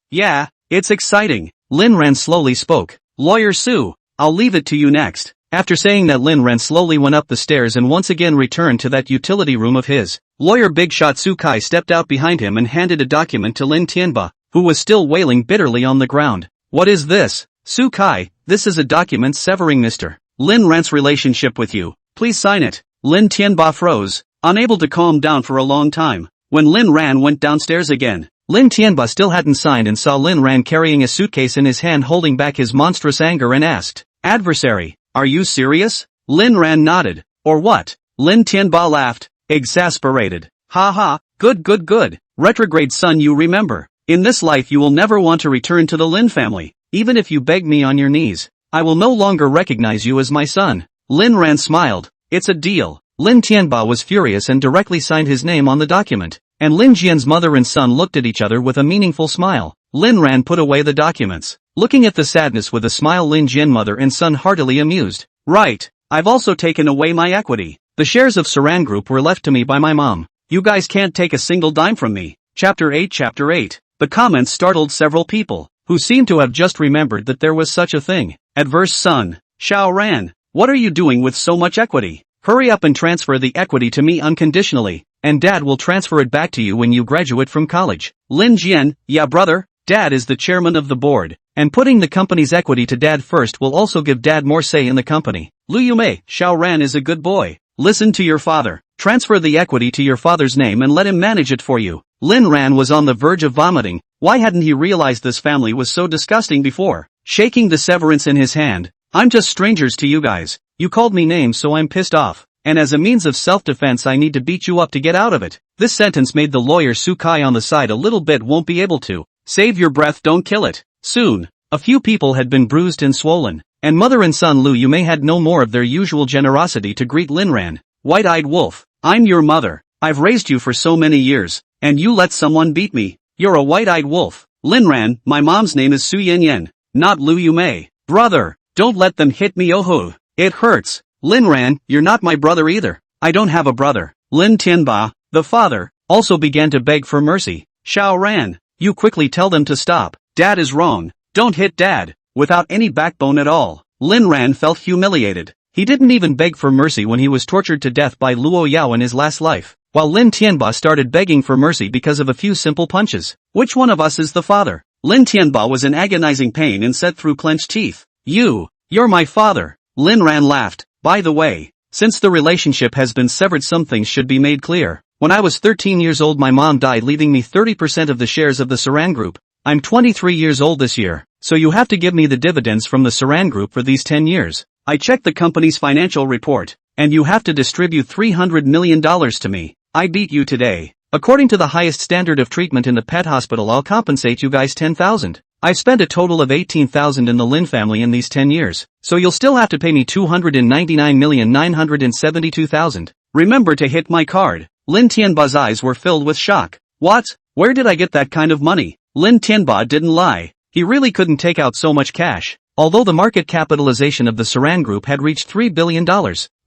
Yeah, it's exciting. Lin Ran slowly spoke. Lawyer Su, I'll leave it to you next. After saying that, Lin Ran slowly went up the stairs and once again returned to that utility room of his. Lawyer Big Shot Su Kai stepped out behind him and handed a document to Lin Tianba, who was still wailing bitterly on the ground. What is this? Su Kai, this is a document severing Mr. Lin Ran's relationship with you. Please sign it. Lin Tianba froze, unable to calm down for a long time. When Lin Ran went downstairs again, Lin Tianba still hadn't signed and saw Lin Ran carrying a suitcase in his hand holding back his monstrous anger and asked, "Adversary, are you serious?" Lin Ran nodded. "Or what?" Lin Tianba laughed, exasperated. "Ha ha, good. Retrograde son, you remember. In this life you will never want to return to the Lin family. Even if you beg me on your knees, I will no longer recognize you as my son." Lin Ran smiled. "It's a deal." Lin Tianba was furious and directly signed his name on the document, and Lin Jian's mother and son looked at each other with a meaningful smile. Lin Ran put away the documents. Looking at the sadness with a smile, Lin Jian mother and son heartily amused. "Right, I've also taken away my equity. The shares of Saran Group were left to me by my mom. You guys can't take a single dime from me." Chapter 8. The comments startled several people, who seemed to have just remembered that there was such a thing. Adverse son, Xiao Ran, what are you doing with so much equity? Hurry up and transfer the equity to me unconditionally, and dad will transfer it back to you when you graduate from college. Lin Jian, yeah brother, dad is the chairman of the board, and putting the company's equity to dad first will also give dad more say in the company. Lu Yumei, Xiao Ran is a good boy. Listen to your father. Transfer the equity to your father's name and let him manage it for you. Lin Ran was on the verge of vomiting. Why hadn't he realized this family was so disgusting before? Shaking the severance in his hand, "I'm just strangers to you guys. You called me names so I'm pissed off, and as a means of self-defense I need to beat you up to get out of it." This sentence made the lawyer Sukai on the side a little bit won't be able to. Save your breath, don't kill it. Soon, a few people had been bruised and swollen, and mother and son Lu Yumei had no more of their usual generosity to greet Lin Ran. "White-eyed wolf, I'm your mother. I've raised you for so many years, and you let someone beat me. You're a white-eyed wolf." Lin Ran, my mom's name is Su Yanyan, not Lu Yumei. "Brother, don't let them hit me, oh. It hurts." Lin Ran, "You're not my brother either. I don't have a brother." Lin Tianba, the father, also began to beg for mercy. "Xiao Ran, you quickly tell them to stop. Dad is wrong. Don't hit dad." Without any backbone at all, Lin Ran felt humiliated. He didn't even beg for mercy when he was tortured to death by Luo Yao in his last life, while Lin Tianba started begging for mercy because of a few simple punches. Which one of us is the father? Lin Tianba was in agonizing pain and said through clenched teeth, You're my father." Lin Ran laughed. "By the way, since the relationship has been severed, some things should be made clear. When I was 13 years old my mom died, leaving me 30% of the shares of the Saran Group. I'm 23 years old this year, so you have to give me the dividends from the Saran Group for these 10 years. I checked the company's financial report, and you have to distribute $300 million to me. I beat you today. According to the highest standard of treatment in the pet hospital, I'll compensate you guys 10,000. I've spent a total of 18,000 in the Lin family in these 10 years, so you'll still have to pay me 299,972,000. Remember to hit my card." Lin Tianba's eyes were filled with shock. "What? Where did I get that kind of money?" Lin Tianba didn't lie. He really couldn't take out so much cash. Although the market capitalization of the Saran Group had reached $3 billion,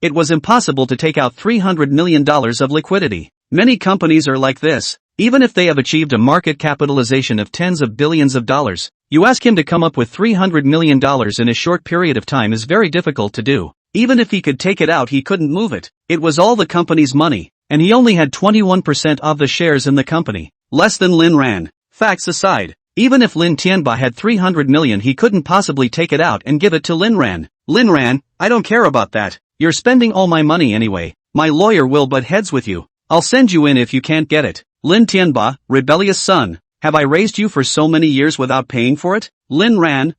it was impossible to take out $300 million of liquidity. Many companies are like this. Even if they have achieved a market capitalization of tens of billions of dollars, you ask him to come up with $300 million in a short period of time is very difficult to do. Even if he could take it out, he couldn't move it. It was all the company's money, and he only had 21% of the shares in the company. Less than Lin Ran. Facts aside, even if Lin Tianba had 300 million, he couldn't possibly take it out and give it to Lin Ran. "Lin Ran, I don't care about that. You're spending all my money anyway. My lawyer will butt heads with you. I'll send you in if you can't get it." Lin Tianba, rebellious son, have I raised you for so many years without paying for it? Lin Ran,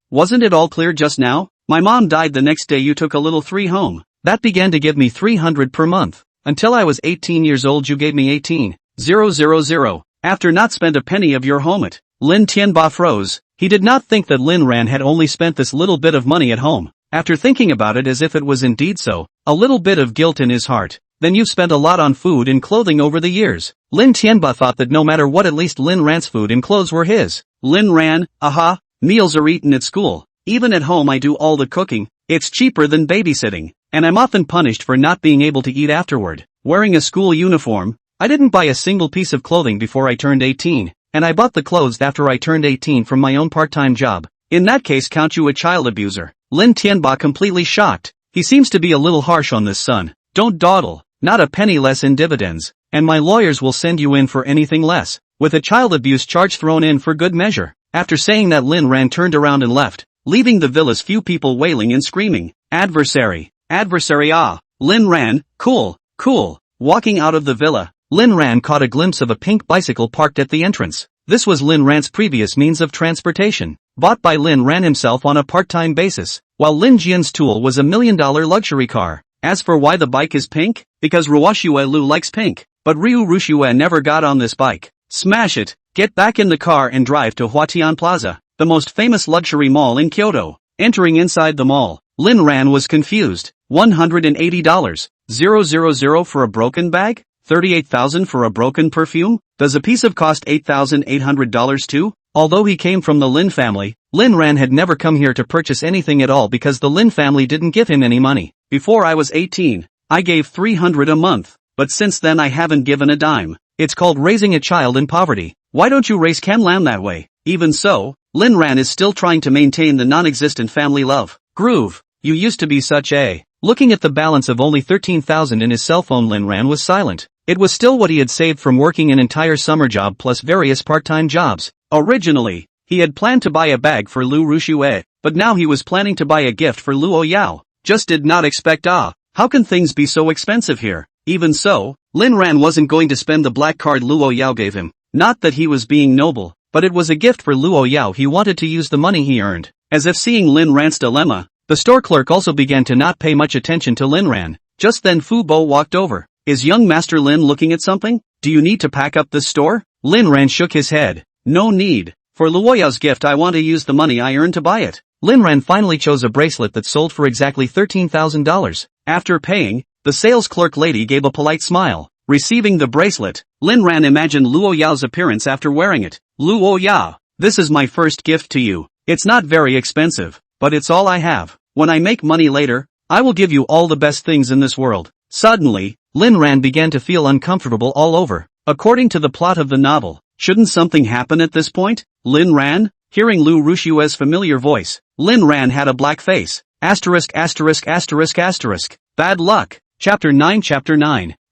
wasn't it all clear just now? My mom died the next day, you took a little 3 home. That began to give me 300 per month. Until I was 18 years old you gave me 18,000. After not spent a penny of your home it. Lin Tianba froze. He did not think that Lin Ran had only spent this little bit of money at home. After thinking about it as if it was indeed so, a little bit of guilt in his heart. "Then you've spent a lot on food and clothing over the years." Lin Tianba thought that no matter what, at least Lin Ran's food and clothes were his. Lin Ran, meals are eaten at school. Even at home I do all the cooking. It's cheaper than babysitting, and I'm often punished for not being able to eat afterward. Wearing a school uniform, I didn't buy a single piece of clothing before I turned 18, and I bought the clothes after I turned 18 from my own part-time job. In that case, count you a child abuser. Lin Tianba completely shocked. He seems to be a little harsh on this son. Don't dawdle. Not a penny less in dividends, and my lawyers will send you in for anything less, with a child abuse charge thrown in for good measure. After saying that, Lin Ran turned around and left, leaving the villa's few people wailing and screaming. Adversary. Lin Ran, cool. Walking out of the villa, Lin Ran caught a glimpse of a pink bicycle parked at the entrance. This was Lin Ran's previous means of transportation, bought by Lin Ran himself on a part-time basis, while Lin Jian's tool was $1 million luxury car. As for why the bike is pink, because Ruoxue Lu likes pink, but Ryu Rushue never got on this bike. Smash it, get back in the car and drive to Huatian Plaza, the most famous luxury mall in Kyoto. Entering inside the mall, Lin Ran was confused. $180. 000 for a broken bag? 38,000 for a broken perfume? Does a piece of cost $8,800 too? Although he came from the Lin family, Lin Ran had never come here to purchase anything at all because the Lin family didn't give him any money. Before I was 18, I gave $300 a month, but since then I haven't given a dime. It's called raising a child in poverty. Why don't you raise Ken Lam that way? Even so, Lin Ran is still trying to maintain the non-existent family love. Groove, you used to be such a... Looking at the balance of only 13,000 in his cell phone, Lin Ran was silent. It was still what he had saved from working an entire summer job plus various part-time jobs. Originally, he had planned to buy a bag for Lu Rushue, but now he was planning to buy a gift for Luo Yao. Just did not expect how can things be so expensive here? Even so, Lin Ran wasn't going to spend the black card Luo Yao gave him. Not that he was being noble, but it was a gift for Luo Yao. He wanted to use the money he earned. As if seeing Lin Ran's dilemma, the store clerk also began to not pay much attention to Lin Ran. Just then Fu Bo walked over. Is young Master Lin looking at something? Do you need to pack up this store? Lin Ran shook his head. No need. For Luo Yao's gift I want to use the money I earned to buy it. Lin Ran finally chose a bracelet that sold for exactly $13,000. After paying, the sales clerk lady gave a polite smile. Receiving the bracelet, Lin Ran imagined Luo Yao's appearance after wearing it. Luo Yao, this is my first gift to you. It's not very expensive, but it's all I have. When I make money later, I will give you all the best things in this world. Suddenly, Lin Ran began to feel uncomfortable all over. According to the plot of the novel, shouldn't something happen at this point? Lin Ran? Hearing Lu Rushue's familiar voice, Lin Ran had a black face. Asterisk. Bad luck. Chapter 9.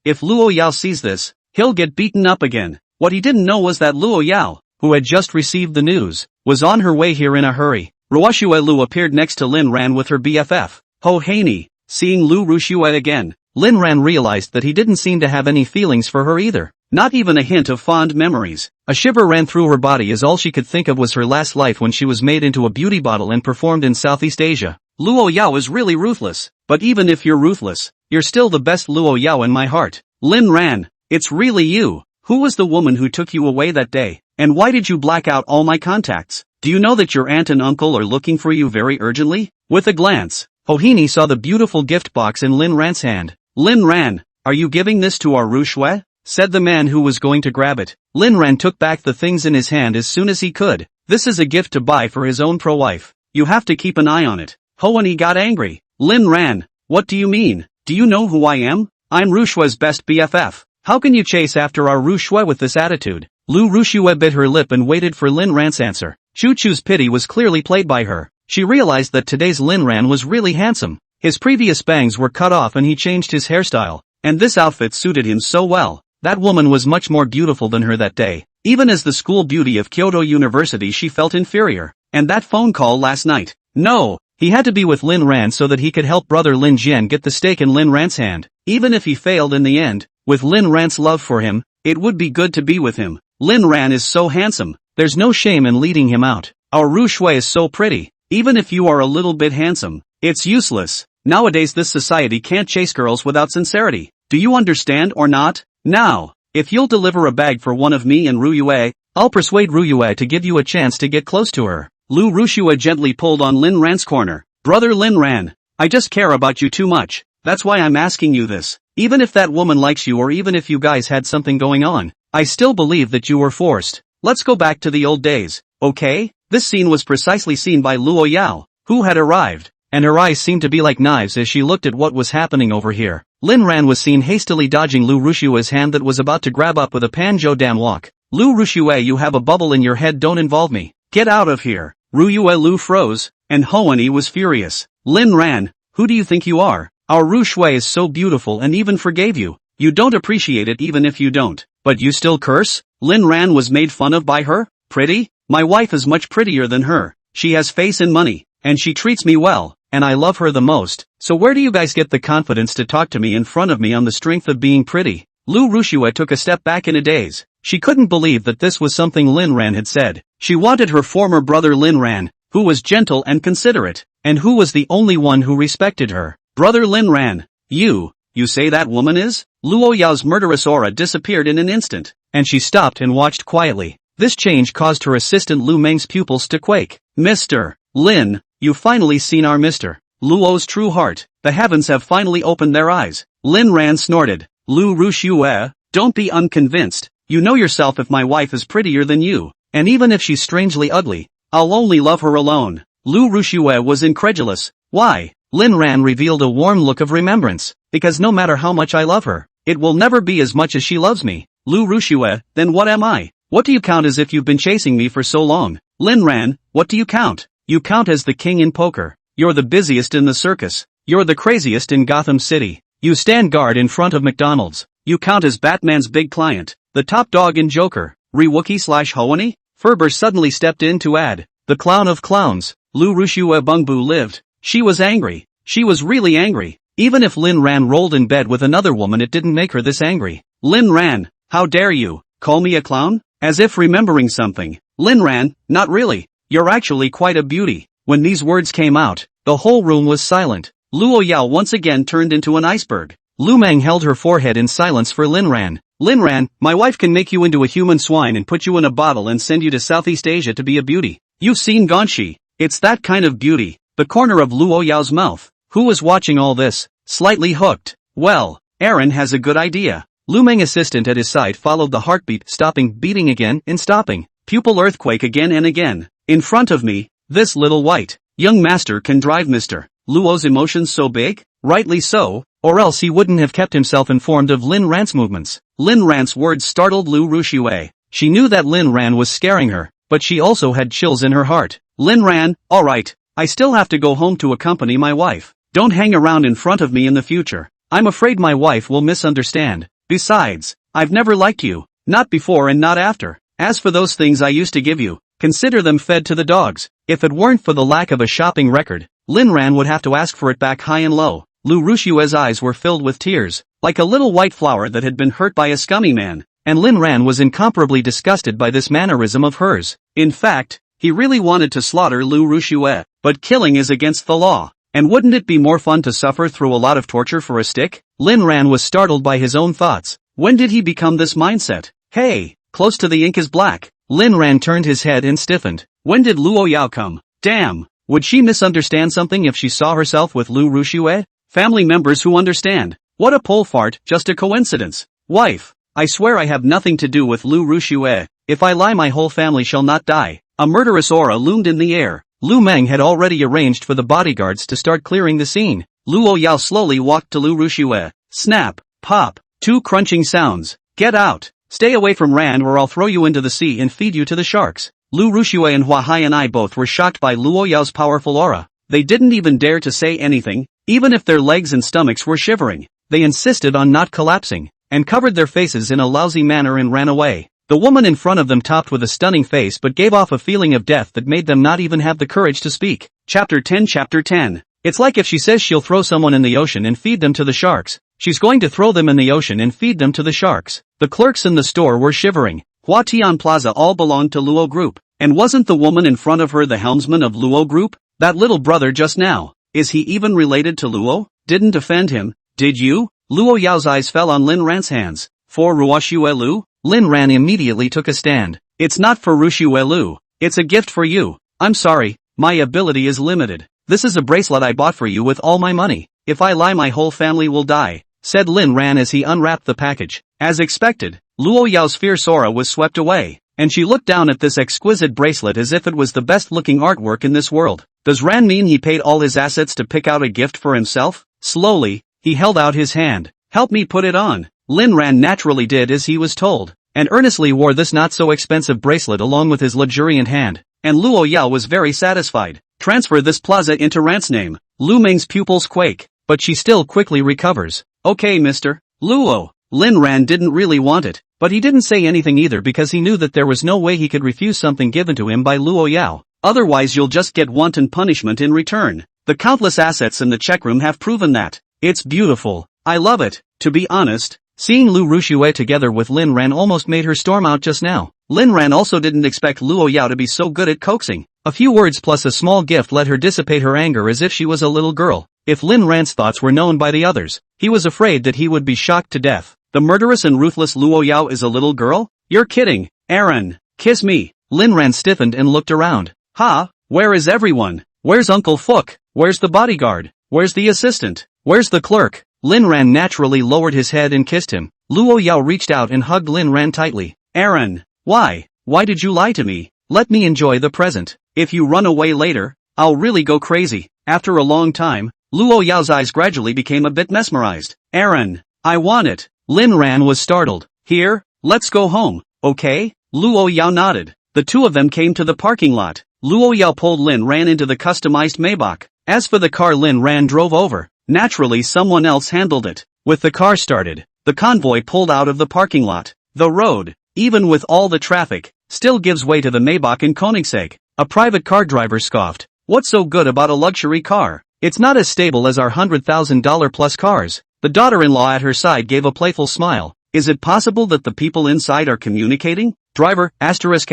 If Luo Yao sees this, he'll get beaten up again. What he didn't know was that Luo Yao, who had just received the news, was on her way here in a hurry. Ruoxue Lu appeared next to Lin Ran with her BFF, Ho Haney. Seeing Lu Rushue again, Lin Ran realized that he didn't seem to have any feelings for her either. Not even a hint of fond memories. A shiver ran through her body as all she could think of was her last life when she was made into a beauty bottle and performed in Southeast Asia. Luo Yao is really ruthless, but even if you're ruthless, you're still the best Luo Yao in my heart. Lin Ran, it's really you. Who was the woman who took you away that day? And why did you black out all my contacts? Do you know that your aunt and uncle are looking for you very urgently? With a glance, Hohini saw the beautiful gift box in Lin Ran's hand. Lin Ran, are you giving this to our Rushue? Said the man who was going to grab it. Lin Ran took back the things in his hand as soon as he could. This is a gift to buy for his own pro-wife. You have to keep an eye on it. Hoani got angry. Lin Ran, what do you mean? Do you know who I am? I'm Rushue's best BFF. How can you chase after our Rushue with this attitude? Lu Rushue bit her lip and waited for Lin Ran's answer. Choo Choo's pity was clearly played by her. She realized that today's Lin Ran was really handsome. His previous bangs were cut off and he changed his hairstyle, and this outfit suited him so well. That woman was much more beautiful than her that day. Even as the school beauty of Kyoto University she felt inferior. And that phone call last night. No, he had to be with Lin Ran so that he could help brother Lin Jian get the stake in Lin Ran's hand. Even if he failed in the end, with Lin Ran's love for him, it would be good to be with him. Lin Ran is so handsome, there's no shame in leading him out. Our Rushue is so pretty, even if you are a little bit handsome, it's useless. Nowadays this society can't chase girls without sincerity. Do you understand or not? Now, if you'll deliver a bag for one of me and Ruyue, I'll persuade Ruyue to give you a chance to get close to her. Lu Rushue gently pulled on Lin Ran's corner. Brother Lin Ran, I just care about you too much. That's why I'm asking you this. Even if that woman likes you or even if you guys had something going on, I still believe that you were forced. Let's go back to the old days, okay? This scene was precisely seen by Luo Yao, who had arrived, and her eyes seemed to be like knives as she looked at what was happening over here. Lin Ran was seen hastily dodging Lu Rushue's hand that was about to grab up with a Panjo Dan walk. Lu Rushue, you have a bubble in your head, don't involve me. Get out of here. Ruyue Lu froze, and Hoani was furious. Lin Ran, who do you think you are? Our Rushue is so beautiful and even forgave you. You don't appreciate it even if you don't. But you still curse? Lin Ran was made fun of by her? Pretty? My wife is much prettier than her. She has face and money, and she treats me well, and I love her the most. So where do you guys get the confidence to talk to me in front of me on the strength of being pretty? Lu Rushue took a step back in a daze. She couldn't believe that this was something Lin Ran had said. She wanted her former brother Lin Ran, who was gentle and considerate, and who was the only one who respected her. Brother Lin Ran, you say that woman is? Luo Yao's murderous aura disappeared in an instant, and she stopped and watched quietly. This change caused her assistant Lu Meng's pupils to quake. Mr. Lin, you've finally seen our Mr. Luo's true heart. The heavens have finally opened their eyes. Lin Ran snorted. Lu Rushue, don't be unconvinced. You know yourself if my wife is prettier than you, and even if she's strangely ugly, I'll only love her alone. Lu Rushue was incredulous. Why? Lin Ran revealed a warm look of remembrance. Because no matter how much I love her, it will never be as much as she loves me. Lu Rushue, then what am I? What do you count as if you've been chasing me for so long? Lin Ran, what do you count? You count as the king in poker. You're the busiest in the circus. You're the craziest in Gotham City. You stand guard in front of McDonald's. You count as Batman's big client. The top dog in Joker. Re-Wookie/Hoani? Ferber suddenly stepped in to add. The clown of clowns. Lu Rushue Bungbu lived. She was angry. She was really angry. Even if Lin Ran rolled in bed with another woman, it didn't make her this angry. Lin Ran, how dare you call me a clown? As if remembering something. Lin Ran, not really. You're actually quite a beauty. When these words came out, the whole room was silent. Luo Yao once again turned into an iceberg. Lu Meng held her forehead in silence for Lin Ran. Lin Ran, my wife can make you into a human swine and put you in a bottle and send you to Southeast Asia to be a beauty. You've seen Ganshi. It's that kind of beauty. The corner of Luo Yao's mouth. Who was watching all this? Slightly hooked. Well, Aaron has a good idea. Lu Meng assistant at his side followed the heartbeat, stopping, beating again, and stopping. Pupil earthquake again and again. In front of me, this little white young master can drive Mr. Luo's emotions so big? Rightly so, or else he wouldn't have kept himself informed of Lin Ran's movements. Lin Ran's words startled Lu Rushue. She knew that Lin Ran was scaring her, but she also had chills in her heart. Lin Ran, alright, I still have to go home to accompany my wife. Don't hang around in front of me in the future. I'm afraid my wife will misunderstand. Besides, I've never liked you. Not before and not after. As for those things I used to give you, consider them fed to the dogs. If it weren't for the lack of a shopping record, Lin Ran would have to ask for it back high and low. Lu Rushue's eyes were filled with tears, like a little white flower that had been hurt by a scummy man, and Lin Ran was incomparably disgusted by this mannerism of hers. In fact, he really wanted to slaughter Lu Rushue, but killing is against the law. And wouldn't it be more fun to suffer through a lot of torture for a stick? Lin Ran was startled by his own thoughts. When did he become this mindset? Hey, close to the ink is black. Lin Ran turned his head and stiffened. When did Luo Yao come? Damn, would she misunderstand something if she saw herself with Lu Rushue? Family members who understand. What a pole fart, just a coincidence. Wife, I swear I have nothing to do with Lu Rushue. If I lie, my whole family shall not die. A murderous aura loomed in the air. Lu Meng had already arranged for the bodyguards to start clearing the scene. Luo Yao slowly walked to Lu Rushue. Snap, pop, two crunching sounds. Get out. Stay away from Ran or I'll throw you into the sea and feed you to the sharks. Lu Rushue and Hua Hai and I both were shocked by Luo Yao's powerful aura. They didn't even dare to say anything, even if their legs and stomachs were shivering. They insisted on not collapsing, and covered their faces in a lousy manner and ran away. The woman in front of them topped with a stunning face but gave off a feeling of death that made them not even have the courage to speak. Chapter 10. It's like if she says she'll throw someone in the ocean and feed them to the sharks, she's going to throw them in the ocean and feed them to the sharks. The clerks in the store were shivering. Hua Tian Plaza all belonged to Luo Group, and wasn't the woman in front of her the helmsman of Luo Group? That little brother just now. Is he even related to Luo? Didn't offend him, did you? Luo Yao's eyes fell on Lin Ran's hands. For Ruoshue Lu? Lin Ran immediately took a stand. It's not for Ruoshue Lu. It's a gift for you. I'm sorry, my ability is limited. This is a bracelet I bought for you with all my money. If I lie, my whole family will die, said Lin Ran as he unwrapped the package. As expected, Luo Yao's fierce aura was swept away, and she looked down at this exquisite bracelet as if it was the best-looking artwork in this world. Does Ran mean he paid all his assets to pick out a gift for himself? Slowly, he held out his hand. Help me put it on. Lin Ran naturally did as he was told, and earnestly wore this not-so-expensive bracelet along with his luxuriant hand, and Luo Yao was very satisfied. Transfer this plaza into Ran's name. Lu Meng's pupils quake, but she still quickly recovers. Okay, Mr. Luo. Lin Ran didn't really want it, but he didn't say anything either because he knew that there was no way he could refuse something given to him by Luo Yao. Otherwise you'll just get wanton punishment in return. The countless assets in the check room have proven that. It's beautiful. I love it. To be honest, Seeing Lu Rushue together with Lin Ran almost made her storm out just now. Lin Ran also didn't expect Luo Yao to be so good at coaxing. A few words plus a small gift let her dissipate her anger as if she was a little girl. If Lin Ran's thoughts were known by the others, he was afraid that he would be shocked to death. The murderous and ruthless Luo Yao is a little girl? You're kidding, Aaron. Kiss me. Lin Ran stiffened and looked around. Ha, where is everyone? Where's Uncle Fook? Where's the bodyguard? Where's the assistant? Where's the clerk? Lin Ran naturally lowered his head and kissed him. Luo Yao reached out and hugged Lin Ran tightly. Aaron, why? Why did you lie to me? Let me enjoy the present. If you run away later, I'll really go crazy. After a long time, Luo Yao's eyes gradually became a bit mesmerized. Aaron, I want it. Lin Ran was startled. Here, let's go home, okay? Luo Yao nodded. The two of them came to the parking lot. Luo Yao pulled Lin Ran into the customized Maybach. As for the car Lin Ran drove over, naturally someone else handled it. With the car started, the convoy pulled out of the parking lot. The road, even with all the traffic, still gives way to the Maybach in Koenigsegg. A private car driver scoffed. What's so good about a luxury car? It's not as stable as our $100,000 plus cars. The daughter-in-law at her side gave a playful smile. Is it possible that the people inside are communicating? Driver, asterisk.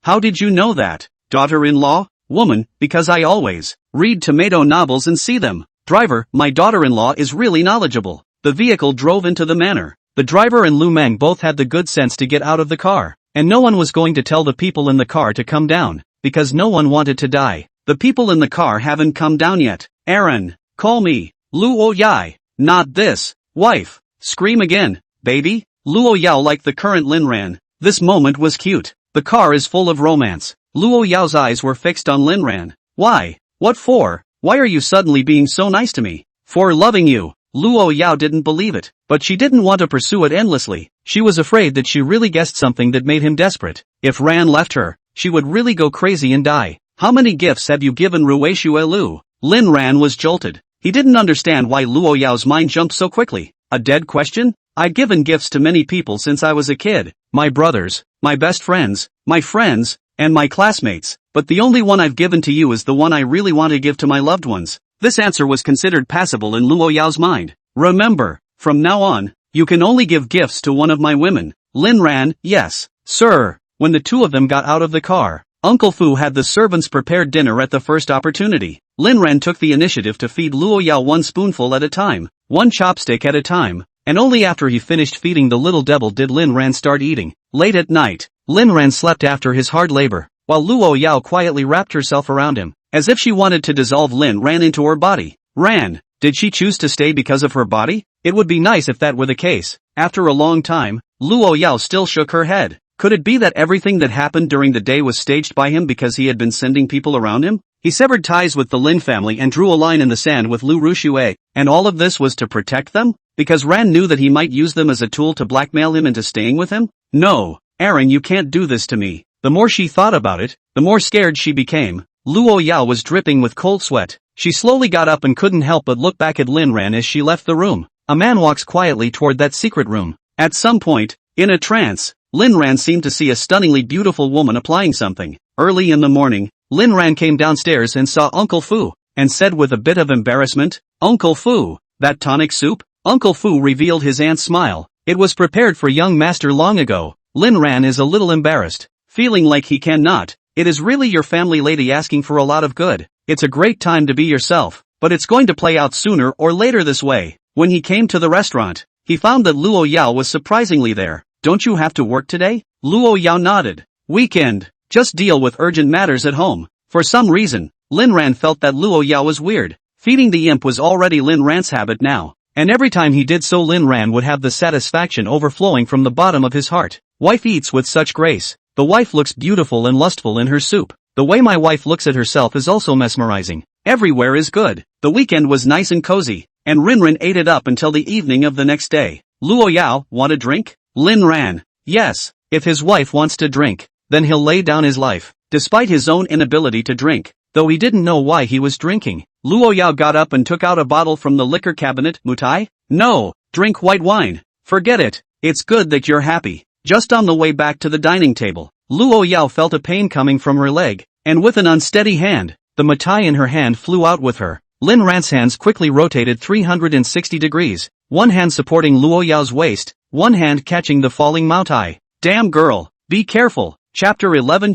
How did you know that? Daughter-in-law? Woman, because I always read tomato novels and see them. Driver, my daughter-in-law is really knowledgeable. The vehicle drove into the manor. The driver and Lu Meng both had the good sense to get out of the car. And no one was going to tell the people in the car to come down, because no one wanted to die. The people in the car haven't come down yet. Aaron, call me. Luo Yai. Not this. Wife. Scream again. Baby. Luo Yao liked the current Lin Ran. This moment was cute. The car is full of romance. Luo Yao's eyes were fixed on Lin Ran. Why? What for? Why are you suddenly being so nice to me? For loving you. Luo Yao didn't believe it, but she didn't want to pursue it endlessly. She was afraid that she really guessed something that made him desperate. If Ran left her, she would really go crazy and die. How many gifts have you given Rueshue Lu? Lin Ran was jolted. He didn't understand why Luo Yao's mind jumped so quickly. A dead question? I've given gifts to many people since I was a kid. My brothers, my best friends, my friends, and my classmates. But the only one I've given to you is the one I really want to give to my loved ones. This answer was considered passable in Luo Yao's mind. Remember, from now on, you can only give gifts to one of my women. Lin Ran, yes, sir. When the two of them got out of the car, Uncle Fu had the servants prepare dinner at the first opportunity. Lin Ran took the initiative to feed Luo Yao one spoonful at a time, one chopstick at a time, and only after he finished feeding the little devil did Lin Ran start eating. Late at night, Lin Ran slept after his hard labor, while Luo Yao quietly wrapped herself around him, as if she wanted to dissolve Lin Ran into her body. Ran, did she choose to stay because of her body? It would be nice if that were the case. After a long time, Luo Yao still shook her head. Could it be that everything that happened during the day was staged by him because he had been sending people around him? He severed ties with the Lin family and drew a line in the sand with Lu Rushue, and all of this was to protect them? Because Ran knew that he might use them as a tool to blackmail him into staying with him? No, Aaron, you can't do this to me. The more she thought about it, the more scared she became. Luo Yao was dripping with cold sweat. She slowly got up and couldn't help but look back at Lin Ran as she left the room. A man walks quietly toward that secret room. At some point, in a trance, Lin Ran seemed to see a stunningly beautiful woman applying something. Early in the morning, Lin Ran came downstairs and saw Uncle Fu, and said with a bit of embarrassment, Uncle Fu, that tonic soup? Uncle Fu revealed his aunt's smile. It was prepared for young master long ago. Lin Ran is a little embarrassed, feeling like he cannot. It is really your family lady asking for a lot of good. It's a great time to be yourself, but it's going to play out sooner or later this way. When he came to the restaurant, he found that Luo Yao was surprisingly there. Don't you have to work today? Luo Yao nodded. Weekend. Just deal with urgent matters at home. For some reason, Lin Ran felt that Luo Yao was weird. Feeding the imp was already Lin Ran's habit now, and every time he did so Lin Ran would have the satisfaction overflowing from the bottom of his heart. Wife eats with such grace. The wife looks beautiful and lustful in her soup. The way my wife looks at herself is also mesmerizing. Everywhere is good. The weekend was nice and cozy, and Rinrin ate it up until the evening of the next day. Luo Yao, want a drink? Lin Ran, yes, if his wife wants to drink, then he'll lay down his life. Despite his own inability to drink, though he didn't know why he was drinking, Luo Yao got up and took out a bottle from the liquor cabinet. Mutai? No, drink white wine. Forget it. It's good that you're happy. Just on the way back to the dining table, Luo Yao felt a pain coming from her leg, and with an unsteady hand, the mutai in her hand flew out with her. Lin Ran's hands quickly rotated 360 degrees. one hand supporting Luo Yao's waist, one hand catching the falling moutai. Damn girl, be careful. Chapter 11.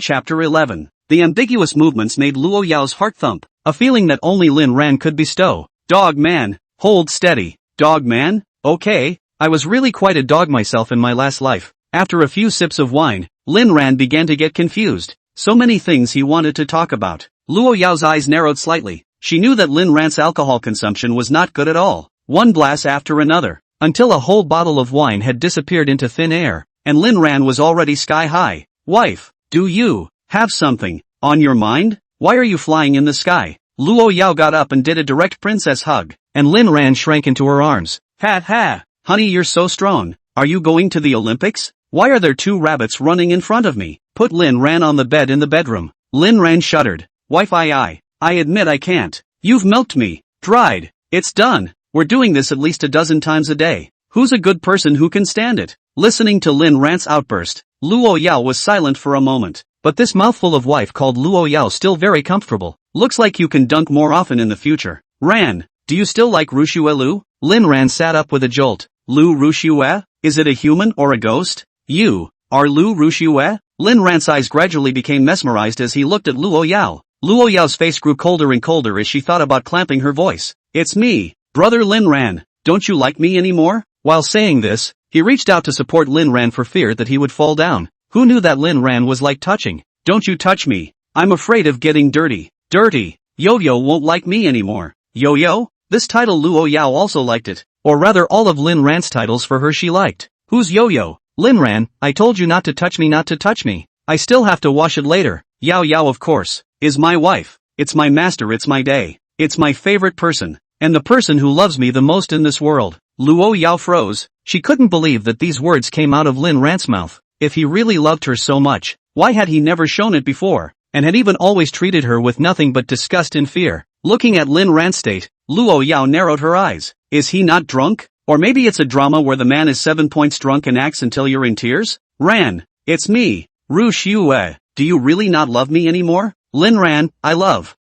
The ambiguous movements made Luo Yao's heart thump, a feeling that only Lin Ran could bestow. Dog man, hold steady. Dog man? Okay, I was really quite a dog myself in my last life. After a few sips of wine, Lin Ran began to get confused. So many things he wanted to talk about. Luo Yao's eyes narrowed slightly. She knew that Lin Ran's alcohol consumption was not good at all. One glass after another, until a whole bottle of wine had disappeared into thin air, and Lin Ran was already sky high. Wife, do you have something on your mind? Why are you flying in the sky? Luo Yao got up and did a direct princess hug, and Lin Ran shrank into her arms. Ha ha, honey, you're so strong. Are you going to the Olympics? Why are there two rabbits running in front of me? Put Lin Ran on the bed in the bedroom. Lin Ran shuddered. Wife, I admit I can't. You've milked me. Dried. It's done. We're doing this at least a dozen times a day. Who's a good person who can stand it? Listening to Lin Ran's outburst, Luo Yao was silent for a moment. But this mouthful of wife called Luo Yao still very comfortable. Looks like you can dunk more often in the future. Ran, do you still like Rushue Lu? Lin Ran sat up with a jolt. Lu Rushue? Is it a human or a ghost? You are Lu Rushue? Lin Ran's eyes gradually became mesmerized as he looked at Luo Yao. Luo Yao's face grew colder and colder as she thought about clamping her voice. It's me, brother Lin Ran. Don't you like me anymore? While saying this, he reached out to support Lin Ran for fear that he would fall down. Who knew that Lin Ran was like touching? Don't you touch me. I'm afraid of getting dirty. Dirty. Yo-Yo won't like me anymore. Yo-Yo? This title Luo Yao also liked it. Or rather all of Lin Ran's titles for her she liked. Who's Yo-Yo? Lin Ran, I told you not to touch me, not to touch me. I still have to wash it later. Yao Yao of course, is my wife. It's my master, it's my day. It's my favorite person. And the person who loves me the most in this world. Luo Yao froze. She couldn't believe that these words came out of Lin Ran's mouth. If he really loved her so much, why had he never shown it before? And had even always treated her with nothing but disgust and fear. Looking at Lin Ran's state, Luo Yao narrowed her eyes. Is he not drunk? Or maybe it's a drama where the man is 7 points drunk and acts until you're in tears? Ran, it's me, Ru Shue. Do you really not love me anymore? Lin Ran, I love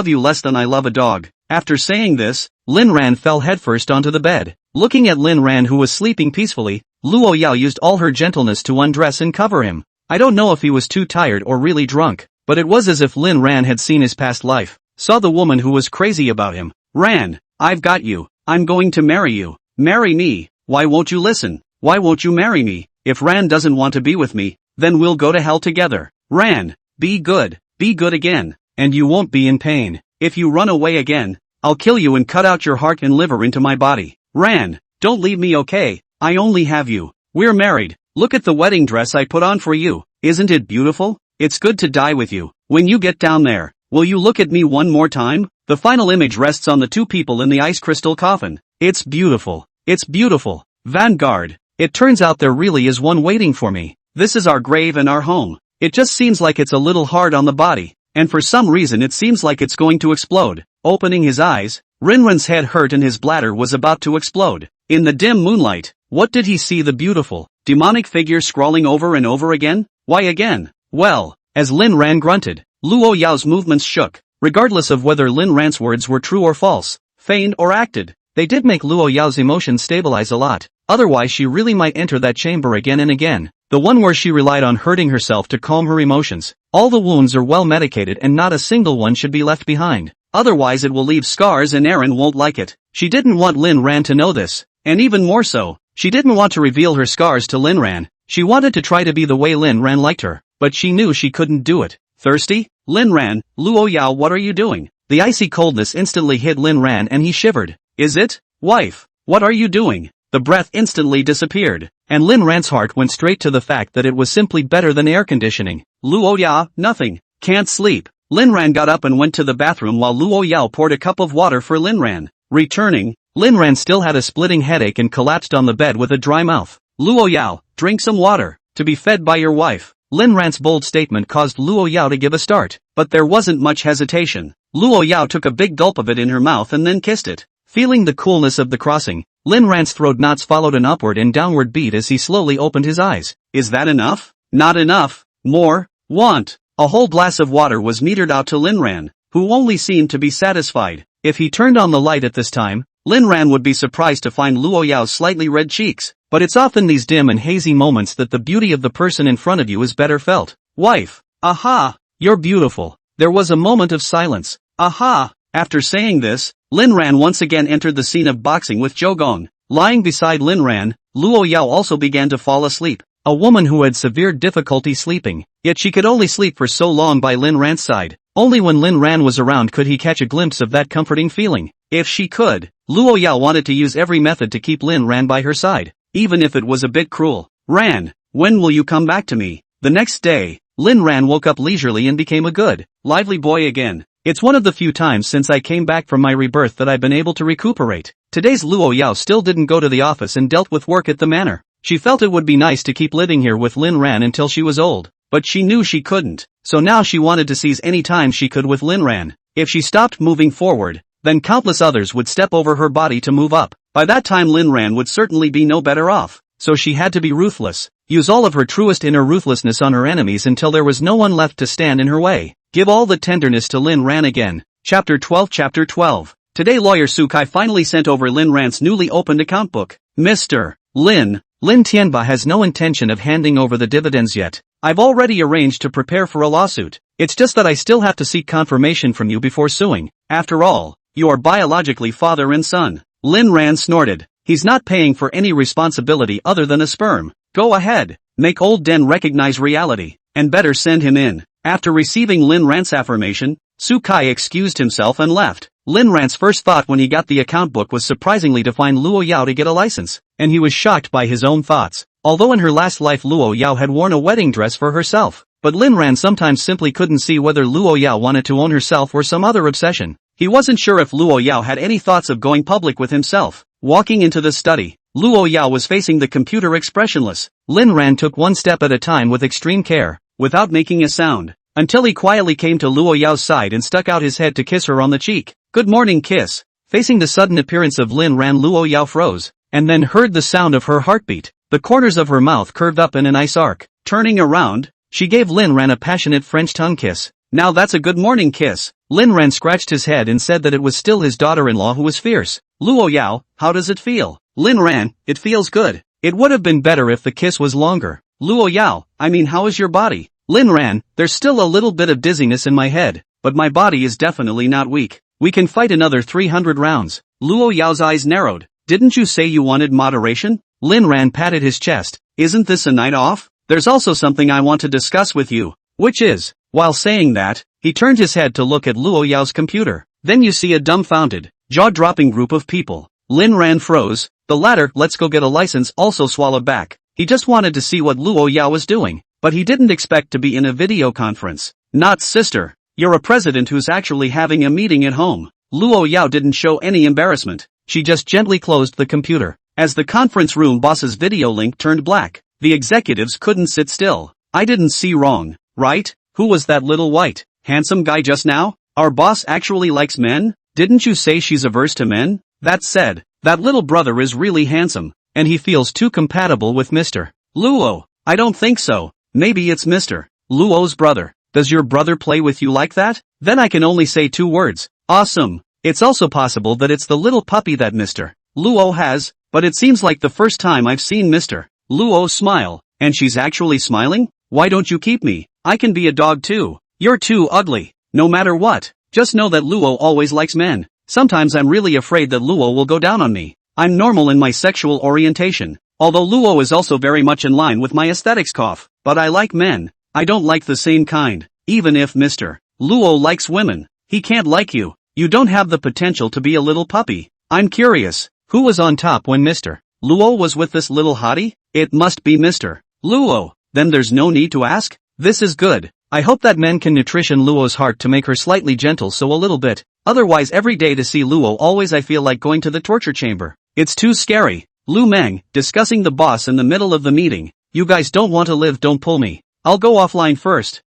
you less than I love a dog. After saying this, Lin Ran fell headfirst onto the bed. Looking at Lin Ran who was sleeping peacefully, Luo Yao used all her gentleness to undress and cover him. I don't know if he was too tired or really drunk, but it was as if Lin Ran had seen his past life, saw the woman who was crazy about him. Ran, I've got you. I'm going to marry you. Marry me. Why won't you listen? Why won't you marry me? If Ran doesn't want to be with me, then we'll go to hell together. Ran, be good again, and you won't be in pain. If you run away again, I'll kill you and cut out your heart and liver into my body. Ran, don't leave me, okay? I only have you. We're married. Look at the wedding dress I put on for you. Isn't it beautiful? It's good to die with you. When you get down there, will you look at me one more time? The final image rests on the two people in the ice crystal coffin. It's beautiful. It's beautiful. Vanguard. It turns out there really is one waiting for me. This is our grave and our home. It just seems like it's a little hard on the body, and for some reason it seems like it's going to explode. Opening his eyes, Rinran's head hurt and his bladder was about to explode. In the dim moonlight, what did he see? The beautiful, demonic figure scrawling over and over again? Why again? Well, as Lin Ran grunted, Luo Yao's movements shook. Regardless of whether Lin Ran's words were true or false, feigned or acted, they did make Luo Yao's emotions stabilize a lot. Otherwise she really might enter that chamber again and again. The one where she relied on hurting herself to calm her emotions. All the wounds are well medicated and not a single one should be left behind. Otherwise it will leave scars and Aaron won't like it. She didn't want Lin Ran to know this. And even more so, she didn't want to reveal her scars to Lin Ran. She wanted to try to be the way Lin Ran liked her. But she knew she couldn't do it. Thirsty? Lin Ran, Luo Yao, what are you doing? The icy coldness instantly hit Lin Ran and he shivered. Is it? Wife, what are you doing? The breath instantly disappeared, and Lin Ran's heart went straight to the fact that it was simply better than air conditioning. Luo Yao, nothing. Can't sleep. Lin Ran got up and went to the bathroom while Luo Yao poured a cup of water for Lin Ran. Returning, Lin Ran still had a splitting headache and collapsed on the bed with a dry mouth. Luo Yao, drink some water, to be fed by your wife. Lin Ran's bold statement caused Luo Yao to give a start, but there wasn't much hesitation. Luo Yao took a big gulp of it in her mouth and then kissed it. Feeling the coolness of the crossing, Lin Ran's throat knots followed an upward and downward beat as he slowly opened his eyes. Is that enough? Not enough. More. Want. A whole glass of water was metered out to Lin Ran, who only seemed to be satisfied. If he turned on the light at this time, Lin Ran would be surprised to find Luo Yao's slightly red cheeks. But it's often these dim and hazy moments that the beauty of the person in front of you is better felt. Wife. Aha! You're beautiful. There was a moment of silence. Aha! After saying this, Lin Ran once again entered the scene of boxing with Zhou Gong. Lying beside Lin Ran, Luo Yao also began to fall asleep. A woman who had severe difficulty sleeping, yet she could only sleep for so long by Lin Ran's side. Only when Lin Ran was around could he catch a glimpse of that comforting feeling. If she could, Luo Yao wanted to use every method to keep Lin Ran by her side, even if it was a bit cruel. Ran, when will you come back to me? The next day, Lin Ran woke up leisurely and became a good, lively boy again. It's one of the few times since I came back from my rebirth that I've been able to recuperate. Today's Luo Yao still didn't go to the office and dealt with work at the manor. She felt it would be nice to keep living here with Lin Ran until she was old, but she knew she couldn't, so now she wanted to seize any time she could with Lin Ran. If she stopped moving forward, then countless others would step over her body to move up. By that time Lin Ran would certainly be no better off, so she had to be ruthless, use all of her truest inner ruthlessness on her enemies until there was no one left to stand in her way. Give all the tenderness to Lin Ran again. Chapter 12. Today lawyer Su Kai finally sent over Lin Ran's newly opened account book. Mr. Lin Tianba has no intention of handing over the dividends yet. I've already arranged to prepare for a lawsuit. It's just that I still have to seek confirmation from you before suing. After all, you are biologically father and son. Lin Ran snorted. He's not paying for any responsibility other than a sperm. Go ahead, make old Den recognize reality, and better send him in. After receiving Lin Ran's affirmation, Su Kai excused himself and left. Lin Ran's first thought when he got the account book was surprisingly to find Luo Yao to get a license, and he was shocked by his own thoughts. Although in her last life Luo Yao had worn a wedding dress for herself, but Lin Ran sometimes simply couldn't see whether Luo Yao wanted to own herself or some other obsession. He wasn't sure if Luo Yao had any thoughts of going public with himself. Walking into the study, Luo Yao was facing the computer expressionless. Lin Ran took one step at a time with extreme care, without making a sound, until he quietly came to Luo Yao's side and stuck out his head to kiss her on the cheek. Good morning kiss. Facing the sudden appearance of Lin Ran, Luo Yao froze, and then heard the sound of her heartbeat. The corners of her mouth curved up in a nice arc. Turning around, she gave Lin Ran a passionate French tongue kiss. Now that's a good morning kiss. Lin Ran scratched his head and said that it was still his daughter-in-law who was fierce. Luo Yao, how does it feel? Lin Ran, it feels good. It would have been better if the kiss was longer. Luo Yao, I mean how is your body? Lin Ran, there's still a little bit of dizziness in my head, but my body is definitely not weak. We can fight another 300 rounds. Luo Yao's eyes narrowed. Didn't you say you wanted moderation? Lin Ran patted his chest. Isn't this a night off? There's also something I want to discuss with you. Which is? While saying that, he turned his head to look at Luo Yao's computer. Then you see a dumbfounded, jaw-dropping group of people. Lin Ran froze. The latter, let's go get a license, also swallowed back. He just wanted to see what Luo Yao was doing, but he didn't expect to be in a video conference. Not sister. You're a president who's actually having a meeting at home. Luo Yao didn't show any embarrassment. She just gently closed the computer. As the conference room boss's video link turned black, the executives couldn't sit still. I didn't see wrong, right? Who was that little white, handsome guy just now? Our boss actually likes men? Didn't you say she's averse to men? That said, that little brother is really handsome, and he feels too compatible with Mr. Luo. I don't think so. Maybe it's Mr. Luo's brother. Does your brother play with you like that? Then I can only say two words. Awesome. It's also possible that it's the little puppy that Mr. Luo has, but it seems like the first time I've seen Mr. Luo smile, and she's actually smiling? Why don't you keep me? I can be a dog too. You're too ugly. No matter what, just know that Luo always likes men. Sometimes I'm really afraid that Luo will go down on me. I'm normal in my sexual orientation, although Luo is also very much in line with my aesthetics cough, but I like men. I don't like the same kind. Even if Mr. Luo likes women, he can't like you. You don't have the potential to be a little puppy. I'm curious, who was on top when Mr. Luo was with this little hottie? It must be Mr. Luo. Then there's no need to ask? This is good. I hope that men can nutrition Luo's heart to make her slightly gentle so a little bit. Otherwise every day to see Luo always I feel like going to the torture chamber. It's too scary. Lu Meng, discussing the boss in the middle of the meeting. You guys don't want to live, don't pull me. I'll go offline first.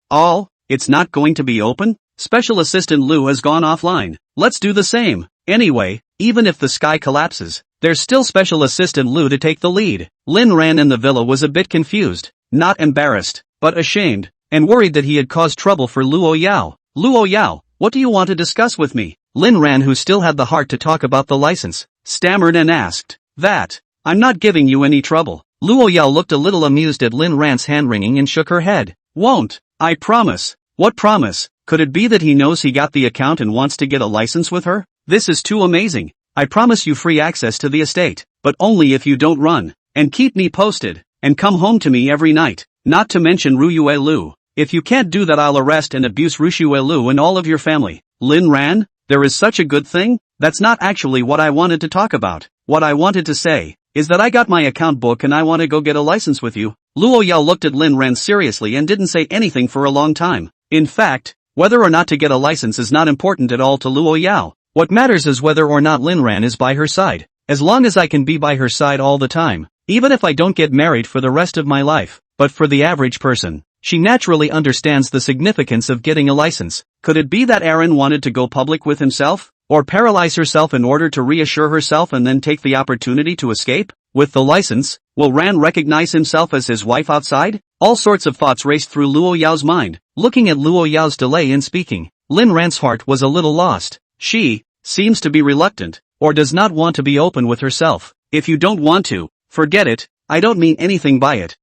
It's not going to be open? Special Assistant Lu has gone offline. Let's do the same. Anyway, even if the sky collapses, there's still Special Assistant Lu to take the lead. Lin Ran in the villa was a bit confused, not embarrassed, but ashamed, and worried that he had caused trouble for Luo Yao. Luo Yao, what do you want to discuss with me? Lin Ran, who still had the heart to talk about the license, stammered and asked, that. I'm not giving you any trouble. Luo Yao looked a little amused at Lin Ran's hand-wringing and shook her head. Won't. I promise. What promise? Could it be that he knows he got the account and wants to get a license with her? This is too amazing. I promise you free access to the estate, but only if you don't run, and keep me posted, and come home to me every night, not to mention Ruyue Lu. If you can't do that, I'll arrest and abuse Ruyue Lu and all of your family. Lin Ran, there is such a good thing? That's not actually what I wanted to talk about. What I wanted to say is that I got my account book and I want to go get a license with you. Luo Yao looked at Lin Ran seriously and didn't say anything for a long time. In fact, whether or not to get a license is not important at all to Luo Yao. What matters is whether or not Lin Ran is by her side. As long as I can be by her side all the time, even if I don't get married for the rest of my life. But for the average person, she naturally understands the significance of getting a license. Could it be that Aaron wanted to go public with himself? Or paralyze herself in order to reassure herself and then take the opportunity to escape? With the license, will Ran recognize himself as his wife outside? All sorts of thoughts raced through Luo Yao's mind. Looking at Luo Yao's delay in speaking, Lin Ran's heart was a little lost. She seems to be reluctant, or does not want to be open with herself. If you don't want to, forget it. I don't mean anything by it.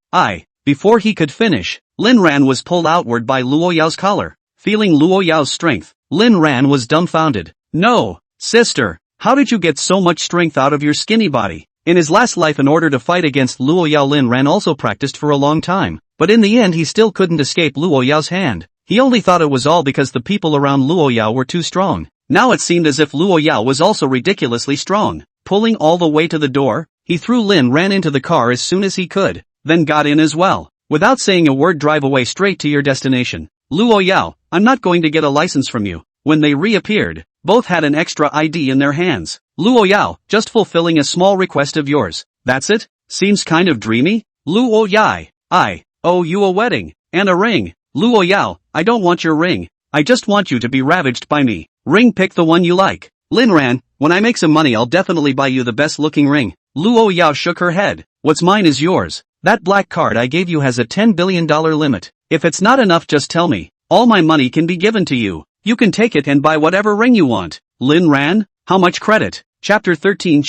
Before he could finish, Lin Ran was pulled outward by Luo Yao's collar. Feeling Luo Yao's strength, Lin Ran was dumbfounded. No, sister, how did you get so much strength out of your skinny body? In his last life, in order to fight against Luo Yao, Lin Ran also practiced for a long time, but in the end he still couldn't escape Luo Yao's hand. He only thought it was all because the people around Luo Yao were too strong. Now it seemed as if Luo Yao was also ridiculously strong. Pulling all the way to the door, he threw Lin Ran into the car as soon as he could, then got in as well. Without saying a word, drive away straight to your destination. Luo Yao, I'm not going to get a license from you. When they reappeared, both had an extra ID in their hands. Luo Yao, just fulfilling a small request of yours. That's it? Seems kind of dreamy? Luo Yai, I owe you a wedding, and a ring. Luo Yao, I don't want your ring. I just want you to be ravaged by me. Ring, pick the one you like. Lin Ran, when I make some money I'll definitely buy you the best looking ring. Luo Yao shook her head. What's mine is yours. That black card I gave you has a $10 billion limit. If it's not enough, just tell me. All my money can be given to you. You can take it and buy whatever ring you want. Lin Ran, how much credit? Chapter 13.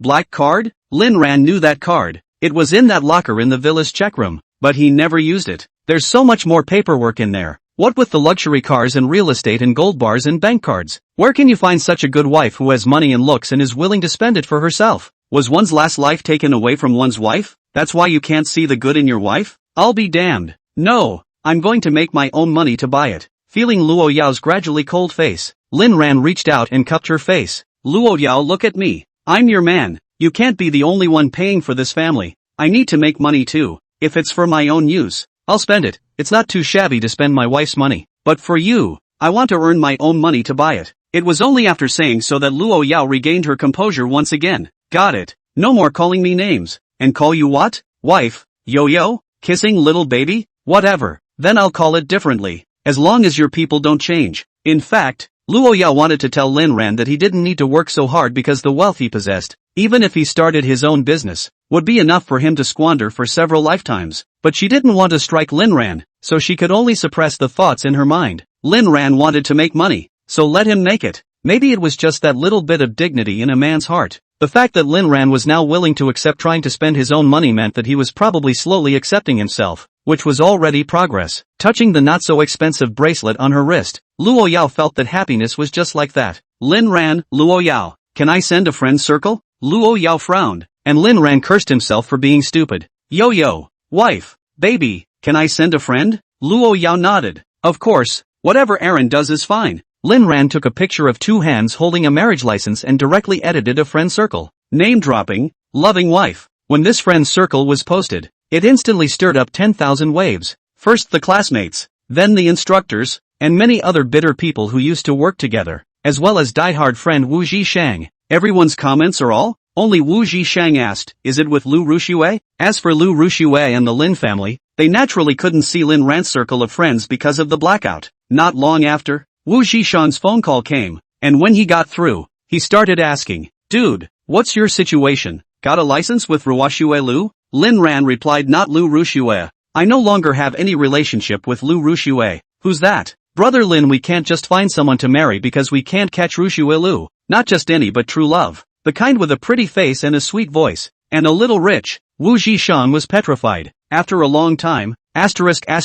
Black card? Lin Ran knew that card. It was in that locker in the villa's check room, but he never used it. There's so much more paperwork in there. What with the luxury cars and real estate and gold bars and bank cards? Where can you find such a good wife who has money and looks and is willing to spend it for herself? Was one's last life taken away from one's wife? That's why you can't see the good in your wife? I'll be damned. No, I'm going to make my own money to buy it. Feeling Luo Yao's gradually cold face, Lin Ran reached out and cupped her face. Luo Yao, look at me. I'm your man. You can't be the only one paying for this family. I need to make money too. If it's for my own use, I'll spend it. It's not too shabby to spend my wife's money. But for you, I want to earn my own money to buy it. It was only after saying so that Luo Yao regained her composure once again. Got it. No more calling me names. And call you what? Wife? Yo-yo? Kissing little baby? Whatever. Then I'll call it differently. As long as your people don't change. In fact, Luo Yao wanted to tell Lin Ran that he didn't need to work so hard because the wealth he possessed, even if he started his own business, would be enough for him to squander for several lifetimes. But she didn't want to strike Lin Ran, so she could only suppress the thoughts in her mind. Lin Ran wanted to make money, so let him make it. Maybe it was just that little bit of dignity in a man's heart. The fact that Lin Ran was now willing to accept trying to spend his own money meant that he was probably slowly accepting himself, which was already progress. Touching the not-so-expensive bracelet on her wrist, Luo Yao felt that happiness was just like that. Lin Ran, Luo Yao, can I send a friend circle? Luo Yao frowned, and Lin Ran cursed himself for being stupid. Yo-yo, wife, baby, can I send a friend? Luo Yao nodded. Of course, whatever Aaron does is fine. Lin Ran took a picture of two hands holding a marriage license and directly edited a friend circle. Name dropping, loving wife. When this friend circle was posted, it instantly stirred up 10,000 waves. First the classmates, then the instructors, and many other bitter people who used to work together, as well as diehard friend Wu Zhishang. Everyone's comments are all? Only Wu Zhishang asked, is it with Lu Ruxue? As for Lu Ruxue and the Lin family, they naturally couldn't see Lin Ran's circle of friends because of the blackout. Not long after, Wu Zhishang's phone call came, and when he got through, he started asking, dude, what's your situation? Got a license with Ruoxue Lu? Lin Ran replied, not Lu Ruxue. I no longer have any relationship with Lu Ruxue. Who's that? Brother Lin, we can't just find someone to marry because we can't catch Rushu Ilu. Not just any but true love. The kind with a pretty face and a sweet voice. And a little rich. Wu Zhishang was petrified. After a long time, UXX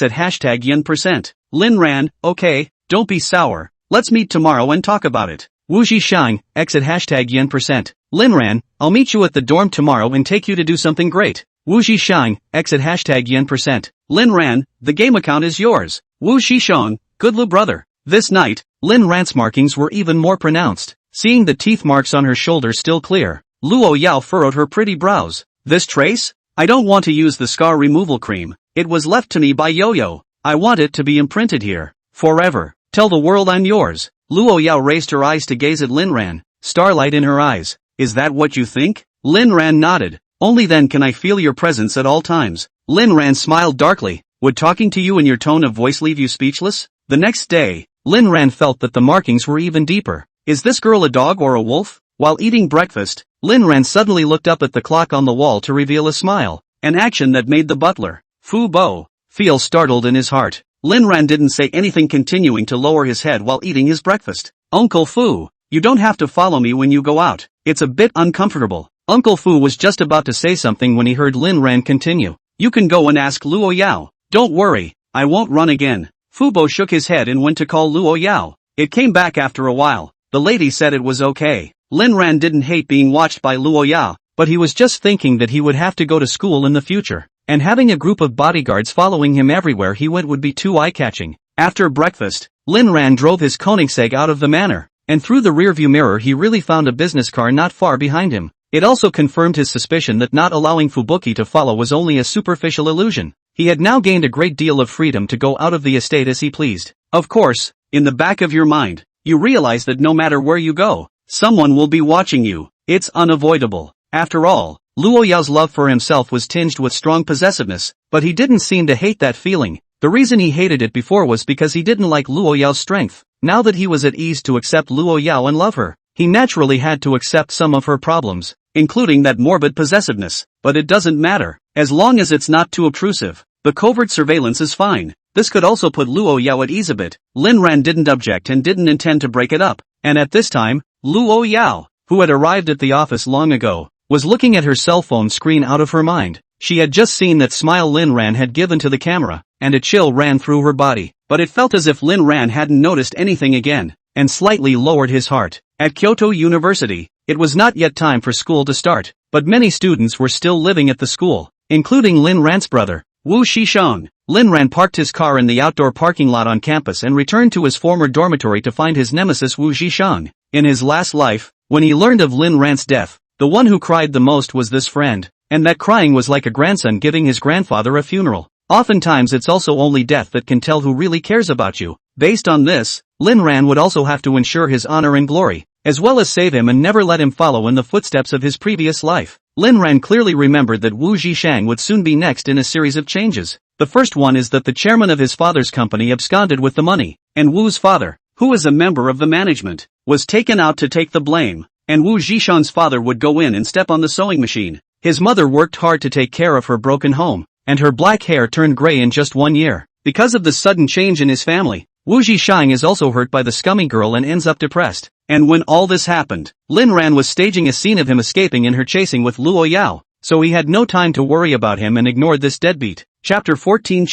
at hashtag yen%. Lin ran, okay, don't be sour. Let's meet tomorrow and talk about it. Wu Zhishang, X at hashtag yen%. Lin ran, I'll meet you at the dorm tomorrow and take you to do something great. Wu Zhishang, X at hashtag yen%. Lin ran, the game account is yours. Wu Zhishang, good Lu brother. This night, Lin Ran's markings were even more pronounced. Seeing the teeth marks on her shoulder still clear, Luo Yao furrowed her pretty brows. This trace? I don't want to use the scar removal cream. It was left to me by Yo-Yo. I want it to be imprinted here. Forever. Tell the world I'm yours. Luo Yao raised her eyes to gaze at Lin Ran, starlight in her eyes. Is that what you think? Lin Ran nodded. Only then can I feel your presence at all times. Lin Ran smiled darkly. Would talking to you in your tone of voice leave you speechless? The next day, Lin Ran felt that the markings were even deeper. Is this girl a dog or a wolf? While eating breakfast, Lin Ran suddenly looked up at the clock on the wall to reveal a smile, an action that made the butler, Fu Bo, feel startled in his heart. Lin Ran didn't say anything, continuing to lower his head while eating his breakfast. Uncle Fu, you don't have to follow me when you go out. It's a bit uncomfortable. Uncle Fu was just about to say something when he heard Lin Ran continue. You can go and ask Luo Yao. Don't worry, I won't run again. Fu Bo shook his head and went to call Luo Yao. It came back after a while. The lady said it was okay. Lin Ran didn't hate being watched by Luo Yao, but he was just thinking that he would have to go to school in the future, and having a group of bodyguards following him everywhere he went would be too eye-catching. After breakfast, Lin Ran drove his Koenigsegg out of the manor, and through the rearview mirror he really found a business car not far behind him. It also confirmed his suspicion that not allowing Fubuki to follow was only a superficial illusion. He had now gained a great deal of freedom to go out of the estate as he pleased. Of course, in the back of your mind, you realize that no matter where you go, someone will be watching you. It's unavoidable. After all, Luo Yao's love for himself was tinged with strong possessiveness, but he didn't seem to hate that feeling. The reason he hated it before was because he didn't like Luo Yao's strength. Now that he was at ease to accept Luo Yao and love her, he naturally had to accept some of her problems, including that morbid possessiveness. But it doesn't matter, as long as it's not too obtrusive. The covert surveillance is fine. This could also put Luo Yao at ease a bit. Lin Ran didn't object and didn't intend to break it up. And at this time, Luo Yao, who had arrived at the office long ago, was looking at her cell phone screen out of her mind. She had just seen that smile Lin Ran had given to the camera, and a chill ran through her body. But it felt as if Lin Ran hadn't noticed anything again, and slightly lowered his heart. At Kyoto University, it was not yet time for school to start, but many students were still living at the school, including Lin Ran's brother, Wu Shishang. Lin Ran parked his car in the outdoor parking lot on campus and returned to his former dormitory to find his nemesis Wu Zhishang. In his last life, when he learned of Lin Ran's death, the one who cried the most was this friend, and that crying was like a grandson giving his grandfather a funeral. Oftentimes it's also only death that can tell who really cares about you. Based on this, Lin Ran would also have to ensure his honor and glory, as well as save him and never let him follow in the footsteps of his previous life. Lin Ran clearly remembered that Wu Zhishang would soon be next in a series of changes. The first one is that the chairman of his father's company absconded with the money, and Wu's father, who is a member of the management, was taken out to take the blame, and Wu Zhishang's father would go in and step on the sewing machine. His mother worked hard to take care of her broken home, and her black hair turned gray in just 1 year. Because of the sudden change in his family, Wu Zhishang is also hurt by the scummy girl and ends up depressed. And when all this happened, Lin Ran was staging a scene of him escaping and her chasing with Luo Yao, so he had no time to worry about him and ignored this deadbeat. Chapter 14.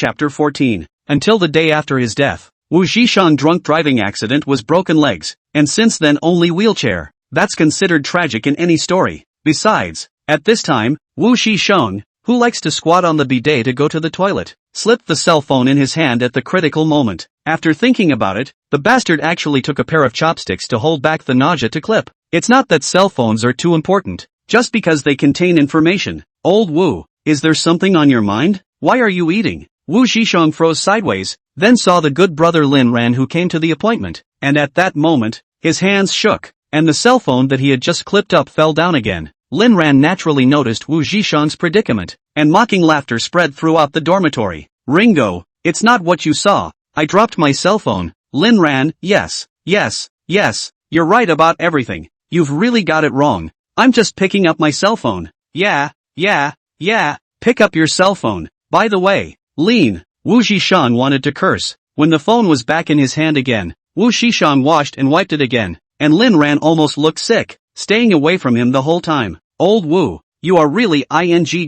Until the day after his death, Wu Zhishang drunk driving accident was broken legs, and since then only wheelchair. That's considered tragic in any story. Besides, at this time, Wu Zhishang, who likes to squat on the bidet to go to the toilet, slipped the cell phone in his hand at the critical moment. After thinking about it, the bastard actually took a pair of chopsticks to hold back the nausea to clip. It's not that cell phones are too important, just because they contain information. Old Wu, is there something on your mind? Why are you eating? Wu Zhishang froze sideways, then saw the good brother Lin Ran who came to the appointment, and at that moment, his hands shook, and the cell phone that he had just clipped up fell down again. Lin Ran naturally noticed Wu Zhishang's predicament, and mocking laughter spread throughout the dormitory. Ringo, it's not what you saw. I dropped my cell phone. Lin Ran, yes, you're right about everything. You've really got it wrong. I'm just picking up my cell phone. Yeah, pick up your cell phone. By the way, Lean, Wu Zhishan wanted to curse. When the phone was back in his hand again, Wu Zhishan washed and wiped it again, and Lin Ran almost looked sick, staying away from him the whole time. Old Wu, you are really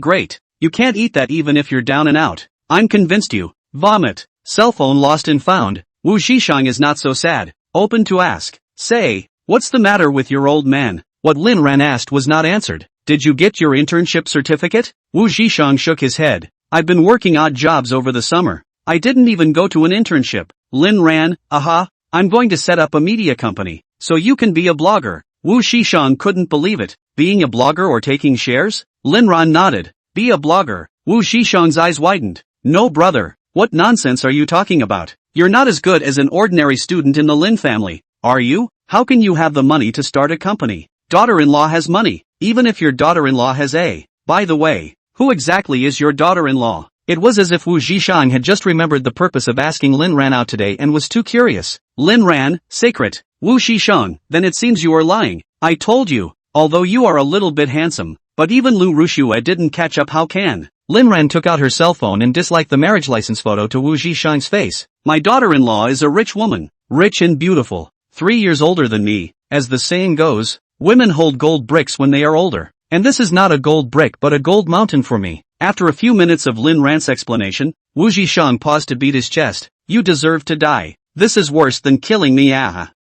great. You can't eat that even if you're down and out. I'm convinced you. Vomit. Cell phone lost and found. Wu Zhishan is not so sad. Open to ask. Say, what's the matter with your old man? What Lin Ran asked was not answered. Did you get your internship certificate? Wu Zhishan shook his head. I've been working odd jobs over the summer. I didn't even go to an internship. Lin Ran, I'm going to set up a media company, so you can be a blogger. Wu Zhishan couldn't believe it. Being a blogger or taking shares? Lin Ran nodded. Be a blogger. Wu Zhishan's eyes widened. No brother, what nonsense are you talking about? You're not as good as an ordinary student in the Lin family, are you? How can you have the money to start a company? Daughter-in-law has money, even if your daughter-in-law has a. By the way, who exactly is your daughter-in-law? It was as if Wu Zhishan had just remembered the purpose of asking Lin Ran out today and was too curious. Lin Ran, secret. Wu Zhishan, then it seems you are lying. I told you, although you are a little bit handsome, but even Lu Rushue didn't catch up. How can? Lin Ran took out her cell phone and disliked the marriage license photo to Wu Zhishan's face. My daughter-in-law is a rich woman. Rich and beautiful. 3 years older than me. As the saying goes, women hold gold bricks when they are older. And this is not a gold brick but a gold mountain for me. After a few minutes of Lin Ran's explanation, Wu Zhishan paused to beat his chest. You deserve to die. This is worse than killing me.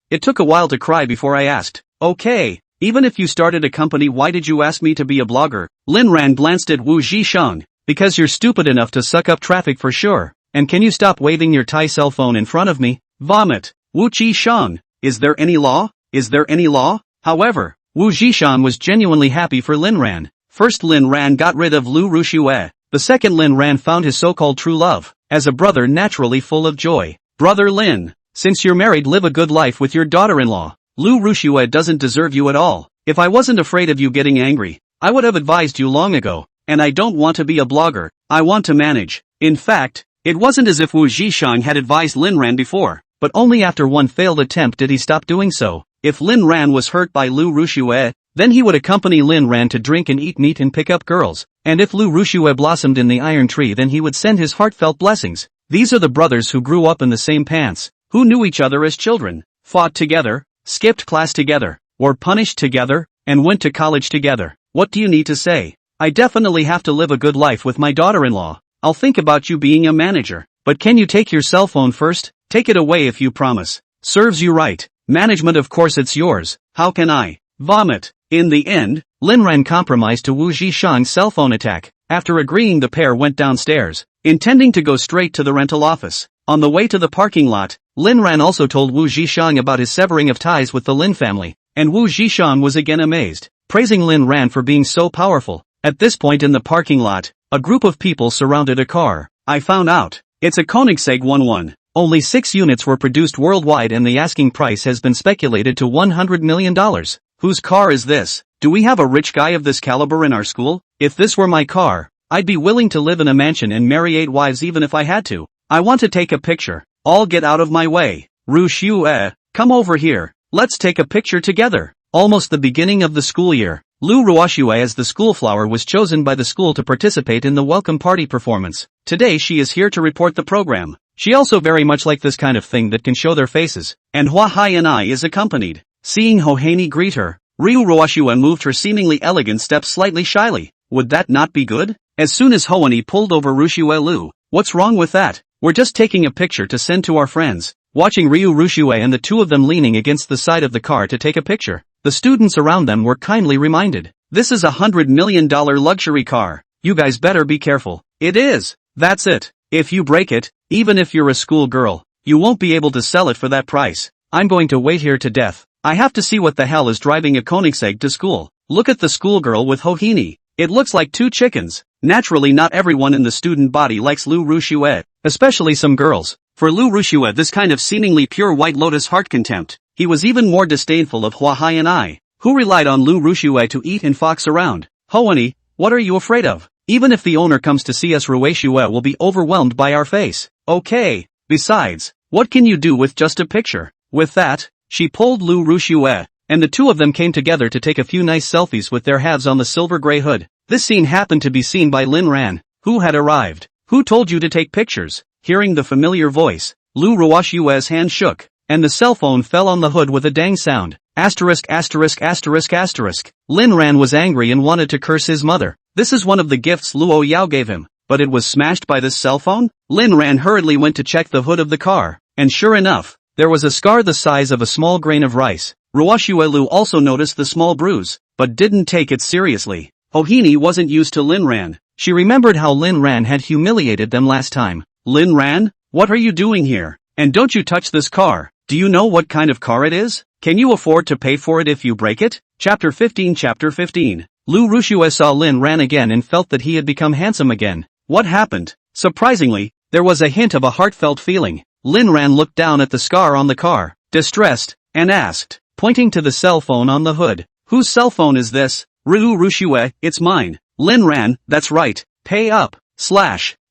It took a while to cry before I asked. Okay, even if you started a company, why did you ask me to be a blogger? Lin Ran glanced at Wu Zhishan. Because you're stupid enough to suck up traffic for sure. And can you stop waving your Thai cell phone in front of me? Vomit. Wu Zhishan. Is there any law? Is there any law? However, Wu Zhishan was genuinely happy for Lin Ran. First Lin Ran got rid of Lu Rushue. The second Lin Ran found his so-called true love. As a brother naturally full of joy. Brother Lin, since you're married, live a good life with your daughter-in-law. Lu Rushue doesn't deserve you at all. If I wasn't afraid of you getting angry, I would have advised you long ago. And I don't want to be a blogger. I want to manage. In fact, it wasn't as if Wu Zhishan had advised Lin Ran before, but only after one failed attempt did he stop doing so. If Lin Ran was hurt by Lu Rushue, then he would accompany Lin Ran to drink and eat meat and pick up girls. And if Lu Rushue blossomed in the iron tree, then he would send his heartfelt blessings. These are the brothers who grew up in the same pants, who knew each other as children, fought together, skipped class together, were punished together, and went to college together. What do you need to say? I definitely have to live a good life with my daughter-in-law. I'll think about you being a manager. But can you take your cell phone first? Take it away if you promise. Serves you right. Management, of course it's yours. How can I? Vomit. In the end, Lin Ran compromised to Wu Zhishan's cell phone attack. After agreeing, the pair went downstairs, intending to go straight to the rental office. On the way to the parking lot, Lin Ran also told Wu Zhishan about his severing of ties with the Lin family, and Wu Zhishan was again amazed, praising Lin Ran for being so powerful. At this point in the parking lot, a group of people surrounded a car. I found out. It's a Koenigsegg 11. Only 6 units were produced worldwide and the asking price has been speculated to $100 million. Whose car is this? Do we have a rich guy of this caliber in our school? If this were my car, I'd be willing to live in a mansion and marry 8 wives even if I had to. I want to take a picture. All get out of my way. Rushue, come over here. Let's take a picture together. Almost the beginning of the school year. Lu Ruoshue as the school flower was chosen by the school to participate in the welcome party performance. Today she is here to report the program. She also very much like this kind of thing that can show their faces. And Hua Hai and I is accompanied. Seeing Hohaney greet her, Ryu Ruoshue moved her seemingly elegant steps slightly shyly. Would that not be good? As soon as Hohaney pulled over Rushue Lu, what's wrong with that? We're just taking a picture to send to our friends. Watching Ryu Rushue and the two of them leaning against the side of the car to take a picture, the students around them were kindly reminded. This is $100 million luxury car. You guys better be careful. It is. That's it. If you break it, even if you're a school girl, you won't be able to sell it for that price. I'm going to wait here to death. I have to see what the hell is driving a Koenigsegg to school. Look at the schoolgirl with Hohaney. It looks like 2 chickens. Naturally not everyone in the student body likes Lu Rushue, especially some girls. For Lu Rushue this kind of seemingly pure white lotus heart contempt. He was even more disdainful of Hua Hai and I, who relied on Lu Rushue to eat and fox around. Hohaney, what are you afraid of? Even if the owner comes to see us, Ruoshue will be overwhelmed by our face. Okay. Besides, what can you do with just a picture? With that, she pulled Lu Rushue, and the two of them came together to take a few nice selfies with their halves on the silver gray hood. This scene happened to be seen by Lin Ran, who had arrived. Who told you to take pictures? Hearing the familiar voice, Lu Ruoshue's hand shook, and the cell phone fell on the hood with a dang sound. Asterisk asterisk asterisk asterisk. Lin Ran was angry and wanted to curse his mother. This is one of the gifts Luo Yao gave him, but it was smashed by this cell phone? Lin Ran hurriedly went to check the hood of the car, and sure enough, there was a scar the size of a small grain of rice. Ruoshue Lu also noticed the small bruise, but didn't take it seriously. Ohini wasn't used to Lin Ran. She remembered how Lin Ran had humiliated them last time. Lin Ran, what are you doing here? And don't you touch this car. Do you know what kind of car it is? Can you afford to pay for it if you break it? Chapter 15. Lu Rushue saw Lin Ran again and felt that he had become handsome again. What happened? Surprisingly, there was a hint of a heartfelt feeling. Lin Ran looked down at the scar on the car, distressed, and asked, pointing to the cell phone on the hood, whose cell phone is this? Lu Rushue, it's mine. Lin Ran, that's right. Pay up.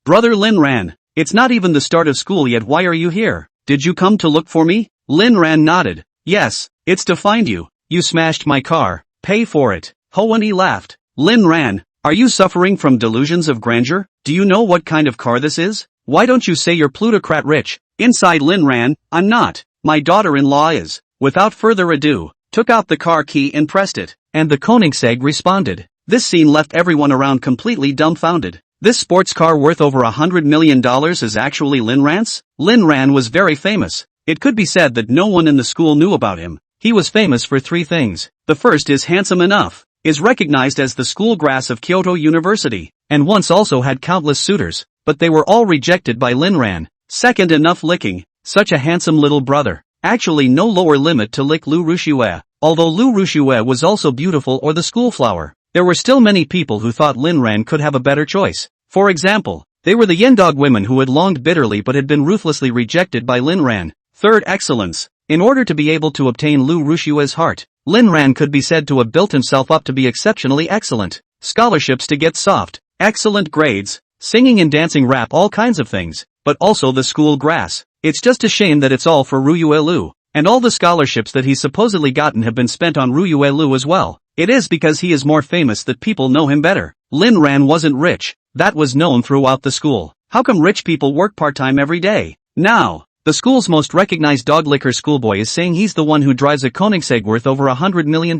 Brother Lin Ran, it's not even the start of school yet, why are you here? Did you come to look for me? Lin Ran nodded. Yes, it's to find you. You smashed my car. Pay for it. Hoani laughed. Lin Ran, are you suffering from delusions of grandeur? Do you know what kind of car this is? Why don't you say you're plutocrat rich? Inside Lin Ran, I'm not. My daughter-in-law is. Without further ado, took out the car key and pressed it, and the Koenigsegg responded. This scene left everyone around completely dumbfounded. This sports car worth over $100 million is actually Lin Ran's? Lin Ran was very famous. It could be said that no one in the school knew about him. He was famous for three things. The first is handsome enough, is recognized as the school grass of Kyoto University, and once also had countless suitors, but they were all rejected by Lin Ran. Second, enough licking, such a handsome little brother. Actually no lower limit to lick Lu Rushue. Although Lu Rushue was also beautiful or the school flower, there were still many people who thought Lin Ran could have a better choice. For example, they were the Yendog women who had longed bitterly but had been ruthlessly rejected by Lin Ran. Third, excellence. In order to be able to obtain Lu Rushue's heart, Lin Ran could be said to have built himself up to be exceptionally excellent. Scholarships to get soft, excellent grades, singing and dancing, rap, all kinds of things, but also the school grass. It's just a shame that it's all for Ruyu Lu, and all the scholarships that he's supposedly gotten have been spent on Ruyu Lu as well. It is because he is more famous that people know him better. Lin Ran wasn't rich, that was known throughout the school. How come rich people work part-time every day? Now, the school's most recognized dog licker schoolboy is saying he's the one who drives a Koenigsegg worth over $100 million.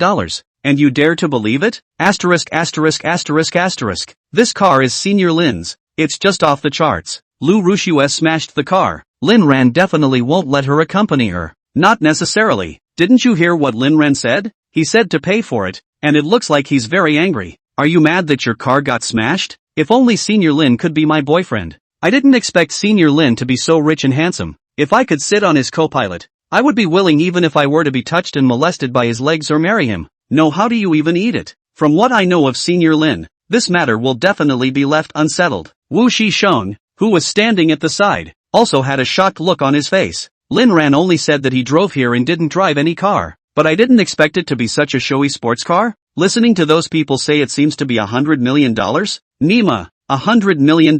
And you dare to believe it? Asterisk. This car is Senior Lin's. It's just off the charts. Lu Rushue smashed the car. Lin Ran definitely won't let her accompany her. Not necessarily. Didn't you hear what Lin Ran said? He said to pay for it, and it looks like he's very angry. Are you mad that your car got smashed? If only Senior Lin could be my boyfriend. I didn't expect Senior Lin to be so rich and handsome. If I could sit on his co-pilot, I would be willing even if I were to be touched and molested by his legs or marry him. No, how do you even eat it? From what I know of Senior Lin, this matter will definitely be left unsettled. Wu Shisheng, who was standing at the side, also had a shocked look on his face. Lin Ran only said that he drove here and didn't drive any car. But I didn't expect it to be such a showy sports car? Listening to those people say it seems to be $100 million? Nima, $100 million.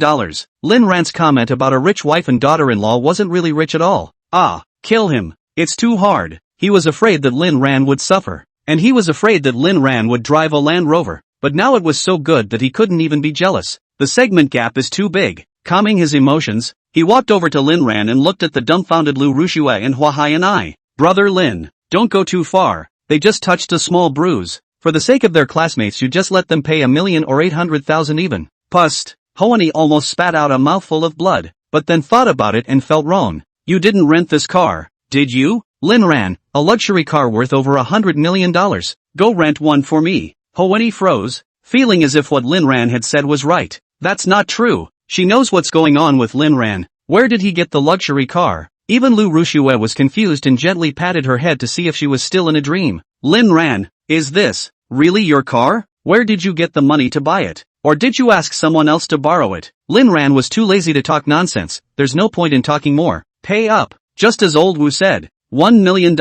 Lin Ran's comment about a rich wife and daughter-in-law wasn't really rich at all. Kill him. It's too hard. He was afraid that Lin Ran would suffer. And he was afraid that Lin Ran would drive a Land Rover. But now it was so good that he couldn't even be jealous. The segment gap is too big. Calming his emotions, he walked over to Lin Ran and looked at the dumbfounded Lu Rushue and Hua Hai and I. Brother Lin, don't go too far. They just touched a small bruise. For the sake of their classmates, you just let them pay $1 million or 800,000 even. Pust. Hoani almost spat out a mouthful of blood, but then thought about it and felt wrong. You didn't rent this car, did you? Lin Ran, a luxury car worth over $100 million. Go rent one for me. Hoani froze, feeling as if what Lin Ran had said was right. That's not true. She knows what's going on with Lin Ran. Where did he get the luxury car? Even Lu Rushue was confused and gently patted her head to see if she was still in a dream. Lin Ran, is this really your car? Where did you get the money to buy it? Or did you ask someone else to borrow it? Lin Ran was too lazy to talk nonsense. There's no point in talking more. Pay up. Just as old Wu said. $1 million.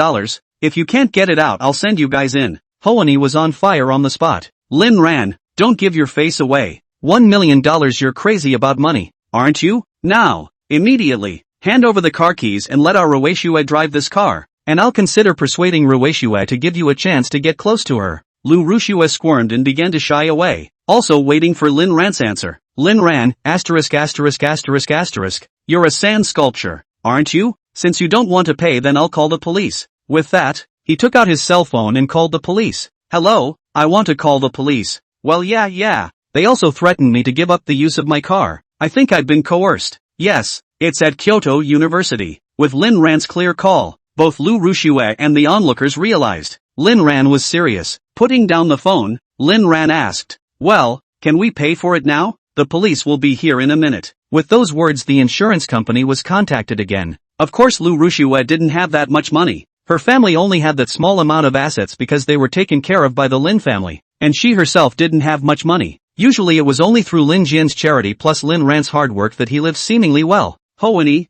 If you can't get it out, I'll send you guys in. Hoani was on fire on the spot. Lin Ran, don't give your face away. $1 million, you're crazy about money, aren't you? Now, immediately, hand over the car keys and let our Rueshue drive this car, and I'll consider persuading Rueshue to give you a chance to get close to her. Lu Rueshue squirmed and began to shy away, also waiting for Lin Ran's answer. Lin Ran, asterisk asterisk asterisk asterisk, you're a sand sculpture, aren't you? Since you don't want to pay, then I'll call the police. With that, he took out his cell phone and called the police. Hello, I want to call the police. Well yeah. They also threatened me to give up the use of my car. I think I've been coerced. Yes, it's at Kyoto University. With Lin Ran's clear call, both Lu Rushue and the onlookers realized Lin Ran was serious. Putting down the phone, Lin Ran asked, well, can we pay for it now? The police will be here in a minute. With those words, the insurance company was contacted again. Of course, Lu Rushue didn't have that much money. Her family only had that small amount of assets because they were taken care of by the Lin family, and she herself didn't have much money. Usually it was only through Lin Jian's charity plus Lin Ran's hard work that he lived seemingly well. Hoani,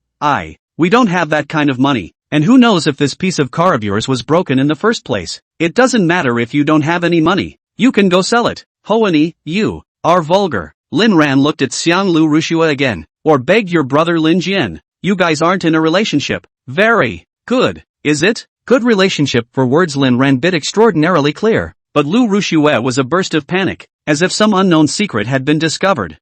we don't have that kind of money, and who knows if this piece of car of yours was broken in the first place. It doesn't matter if you don't have any money. You can go sell it. Hoani, you are vulgar. Lin Ran looked at Xiang Lu Rushue again. Or begged your brother Lin Jian. You guys aren't in a relationship. Very good. Is it? Good relationship. For words Lin Ran bit extraordinarily clear. But Lu Rushue was a burst of panic, as if some unknown secret had been discovered.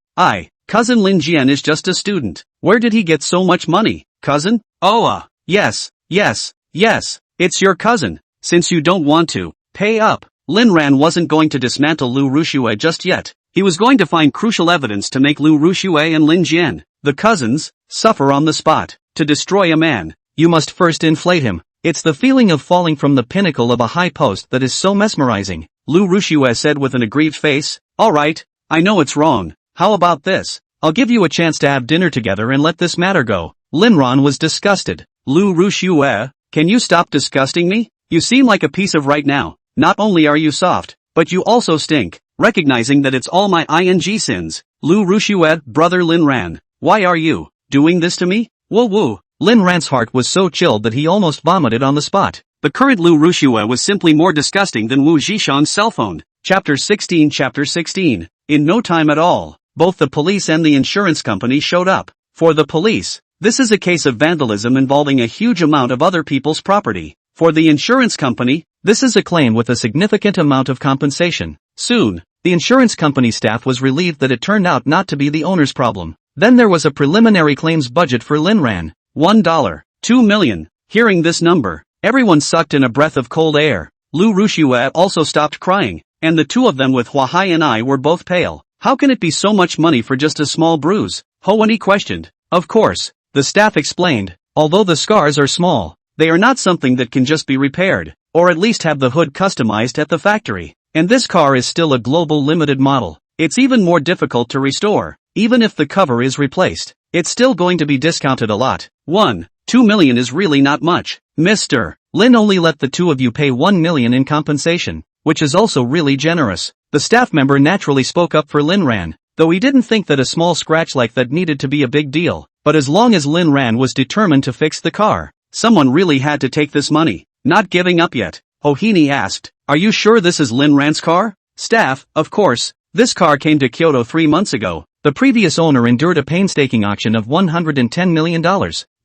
Cousin Lin Jian is just a student. Where did he get so much money? Cousin? Oh, yes, it's your cousin. Since you don't want to pay up, Lin Ran wasn't going to dismantle Lu Rushue just yet. He was going to find crucial evidence to make Lu Rushue and Lin Jian, the cousins, suffer on the spot. To destroy a man, you must first inflate him. It's the feeling of falling from the pinnacle of a high post that is so mesmerizing. Lu Rushue said with an aggrieved face. Alright, I know it's wrong. How about this? I'll give you a chance to have dinner together and let this matter go. Lin Ran was disgusted. Lu Rushue, can you stop disgusting me? You seem like a piece of right now. Not only are you soft, but you also stink. Recognizing that it's all my ing sins. Lu Rushue, brother Lin Ran, why are you doing this to me? Woo. Lin Ran's heart was so chilled that he almost vomited on the spot. The current Lu Rushue was simply more disgusting than Wu Zhishang's cell phone. Chapter 16. In no time at all, both the police and the insurance company showed up. For the police, this is a case of vandalism involving a huge amount of other people's property. For the insurance company, this is a claim with a significant amount of compensation. Soon, the insurance company staff was relieved that it turned out not to be the owner's problem. Then there was a preliminary claims budget for Lin Ran. $1. 2 million. Hearing this number, everyone sucked in a breath of cold air. Lu Rushue also stopped crying, and the two of them with Hua Hai and I were both pale. How can it be so much money for just a small bruise? Hoani questioned. Of course, the staff explained, although the scars are small, they are not something that can just be repaired, or at least have the hood customized at the factory. And this car is still a global limited model. It's even more difficult to restore. Even if the cover is replaced, it's still going to be discounted a lot. 2 million is really not much. Mr. Lin only let the two of you pay 1 million in compensation, which is also really generous. The staff member naturally spoke up for Lin Ran, though he didn't think that a small scratch like that needed to be a big deal. But as long as Lin Ran was determined to fix the car, someone really had to take this money. Not giving up yet, Hoani asked, are you sure this is Lin Ran's car? Staff, of course. This car came to Kyoto 3 months ago. The previous owner endured a painstaking auction of $110 million.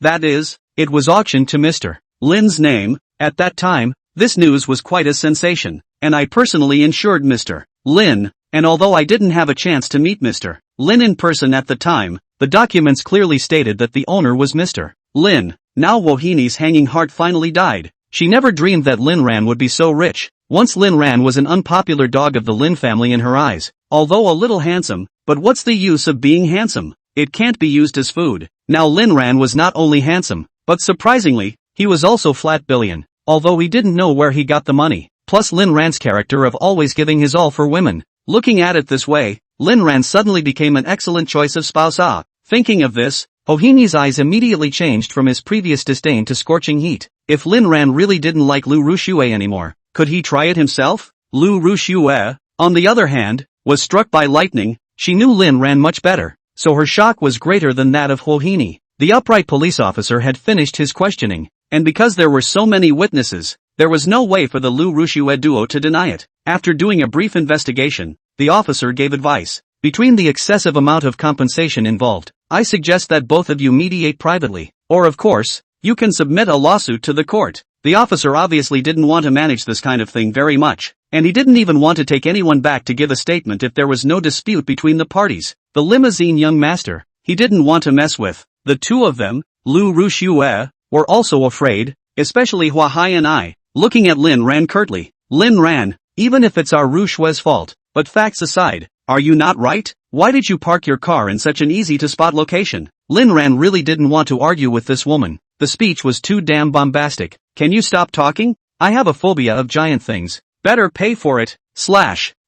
That is, it was auctioned to Mr. Lin's name. At that time, this news was quite a sensation, and I personally insured Mr. Lin, and although I didn't have a chance to meet Mr. Lin in person at the time, the documents clearly stated that the owner was Mr. Lin. Now Hoani's hanging heart finally died. She never dreamed that Lin Ran would be so rich. Once Lin Ran was an unpopular dog of the Lin family in her eyes, although a little handsome, but what's the use of being handsome? It can't be used as food. Now Lin Ran was not only handsome, but surprisingly, he was also flat billion, although he didn't know where he got the money. Plus Lin Ran's character of always giving his all for women. Looking at it this way, Lin Ran suddenly became an excellent choice of spouse. Thinking of this, Hoani's eyes immediately changed from his previous disdain to scorching heat. If Lin Ran really didn't like Lu Rushue anymore, could he try it himself? Lu Rushue, on the other hand, was struck by lightning. She knew Lin Ran much better, so her shock was greater than that of Hoani. The upright police officer had finished his questioning, and because there were so many witnesses, there was no way for the Lu Rushue duo to deny it. After doing a brief investigation, the officer gave advice. Between the excessive amount of compensation involved, I suggest that both of you mediate privately, or of course, you can submit a lawsuit to the court. The officer obviously didn't want to manage this kind of thing very much, and he didn't even want to take anyone back to give a statement if there was no dispute between the parties. the limousine young master, he didn't want to mess with. The two of them, Lu Rushue, were also afraid, especially Hua Hai and I. Looking at Lin Ran curtly. Lin Ran, even if it's our Rushue's fault, but facts aside, are you not right? Why did you park your car in such an easy-to-spot location? Lin Ran really didn't want to argue with this woman. The speech was too damn bombastic. Can you stop talking? I have a phobia of giant things. Better pay for it.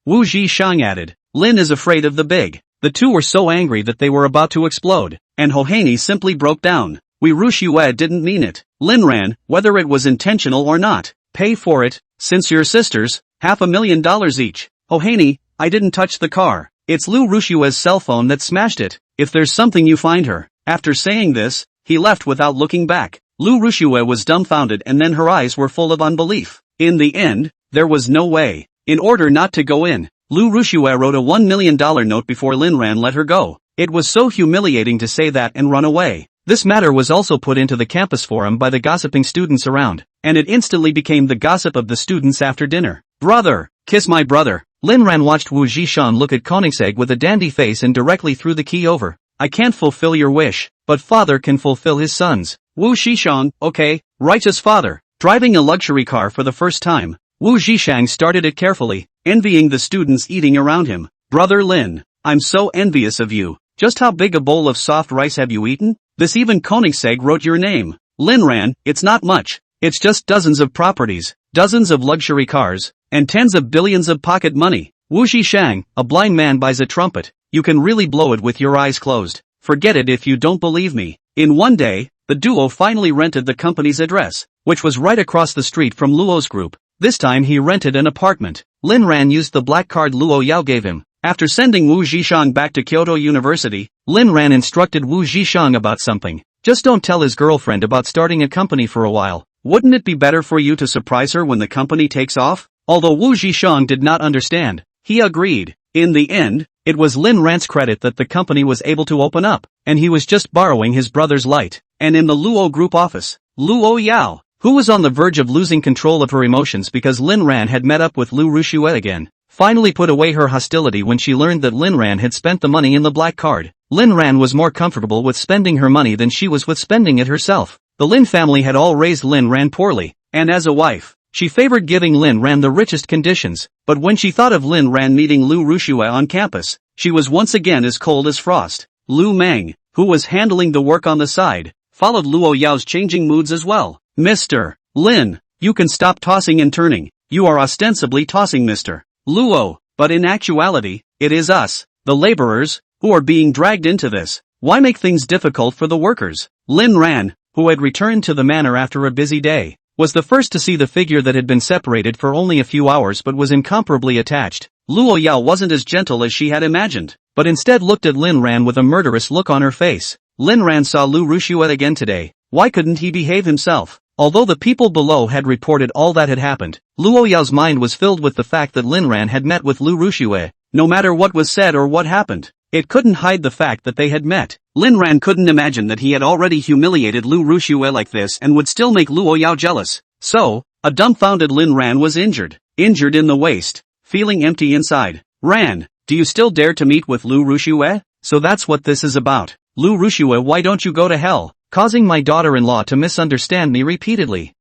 Wu Zhishang added. Lin is afraid of the big. The two were so angry that they were about to explode, and Hohaney simply broke down. We Rushue didn't mean it. Lin Ran, whether it was intentional or not, pay for it, since you're sisters, $500,000 each. Hohaney, I didn't touch the car. It's Lu Rushue's cell phone that smashed it. If there's something you find her. After saying this, he left without looking back. Lu Rushue was dumbfounded and then her eyes were full of unbelief. In the end, there was no way. In order not to go in, Lu Rushue wrote a $1 million note before Lin Ran let her go. It was so humiliating to say that and run away. This matter was also put into the campus forum by the gossiping students around, and it instantly became the gossip of the students after dinner. Brother, kiss my brother. Lin Ran watched Wu Zhishan look at Koenigsegg with a dandy face and directly threw the key over. I can't fulfill your wish, but father can fulfill his son's. Wu Zhishan, okay, righteous father. Driving a luxury car for the first time, Wu Zhishang started it carefully, envying the students eating around him. Brother Lin, I'm so envious of you. Just how big a bowl of soft rice have you eaten? This even Koenigsegg wrote your name. Lin Ran, it's not much. It's just dozens of properties, dozens of luxury cars, and tens of billions of pocket money. Wu Zhishang, a blind man buys a trumpet. You can really blow it with your eyes closed. Forget it if you don't believe me. In one day, the duo finally rented the company's address, which was right across the street from Luo's group. This time he rented an apartment. Lin Ran used the black card Luo Yao gave him. After sending Wu Zhishang back to Kyoto University, Lin Ran instructed Wu Zhishang about something. Just don't tell his girlfriend about starting a company for a while. Wouldn't it be better for you to surprise her when the company takes off? Although Wu Zhishang did not understand, he agreed. In the end, it was Lin Ran's credit that the company was able to open up, and he was just borrowing his brother's light. And in the Luo group office, Luo Yao, who was on the verge of losing control of her emotions because Lin Ran had met up with Lu Rushue again, finally put away her hostility when she learned that Lin Ran had spent the money in the black card. Lin Ran was more comfortable with spending her money than she was with spending it herself. The Lin family had all raised Lin Ran poorly, and as a wife, she favored giving Lin Ran the richest conditions, but when she thought of Lin Ran meeting Lu Rushue on campus, she was once again as cold as frost. Lu Meng, who was handling the work on the side, followed Luo Yao's changing moods as well. Mr. Lin, you can stop tossing and turning. You are ostensibly tossing Mr. Luo, but in actuality, it is us, the laborers, who are being dragged into this. Why make things difficult for the workers? Lin Ran, who had returned to the manor after a busy day, was the first to see the figure that had been separated for only a few hours but was incomparably attached. Luo Yao wasn't as gentle as she had imagined, but instead looked at Lin Ran with a murderous look on her face. Lin Ran saw Lu Rushue again today. Why couldn't he behave himself? Although the people below had reported all that had happened, Luo Yao's mind was filled with the fact that Lin Ran had met with Lu Rushue. No matter what was said or what happened, it couldn't hide the fact that they had met. Lin Ran couldn't imagine that he had already humiliated Lu Rushue like this and would still make Luo Yao jealous. So, a dumbfounded Lin Ran was injured. Injured in the waist, feeling empty inside. Ran, do you still dare to meet with Lu Rushue? So that's what this is about. Lu Rushue, why don't you go to hell? Causing my daughter-in-law to misunderstand me repeatedly.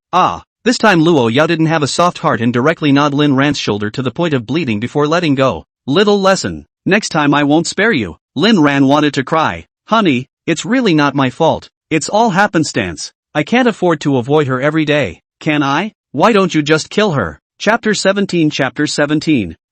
This time Luo Yao didn't have a soft heart and directly gnawed Lin Ran's shoulder to the point of bleeding before letting go. Little lesson. Next time I won't spare you. Lin Ran wanted to cry. Honey, it's really not my fault. It's all happenstance. I can't afford to avoid her every day. Can I? Why don't you just kill her? Chapter 17.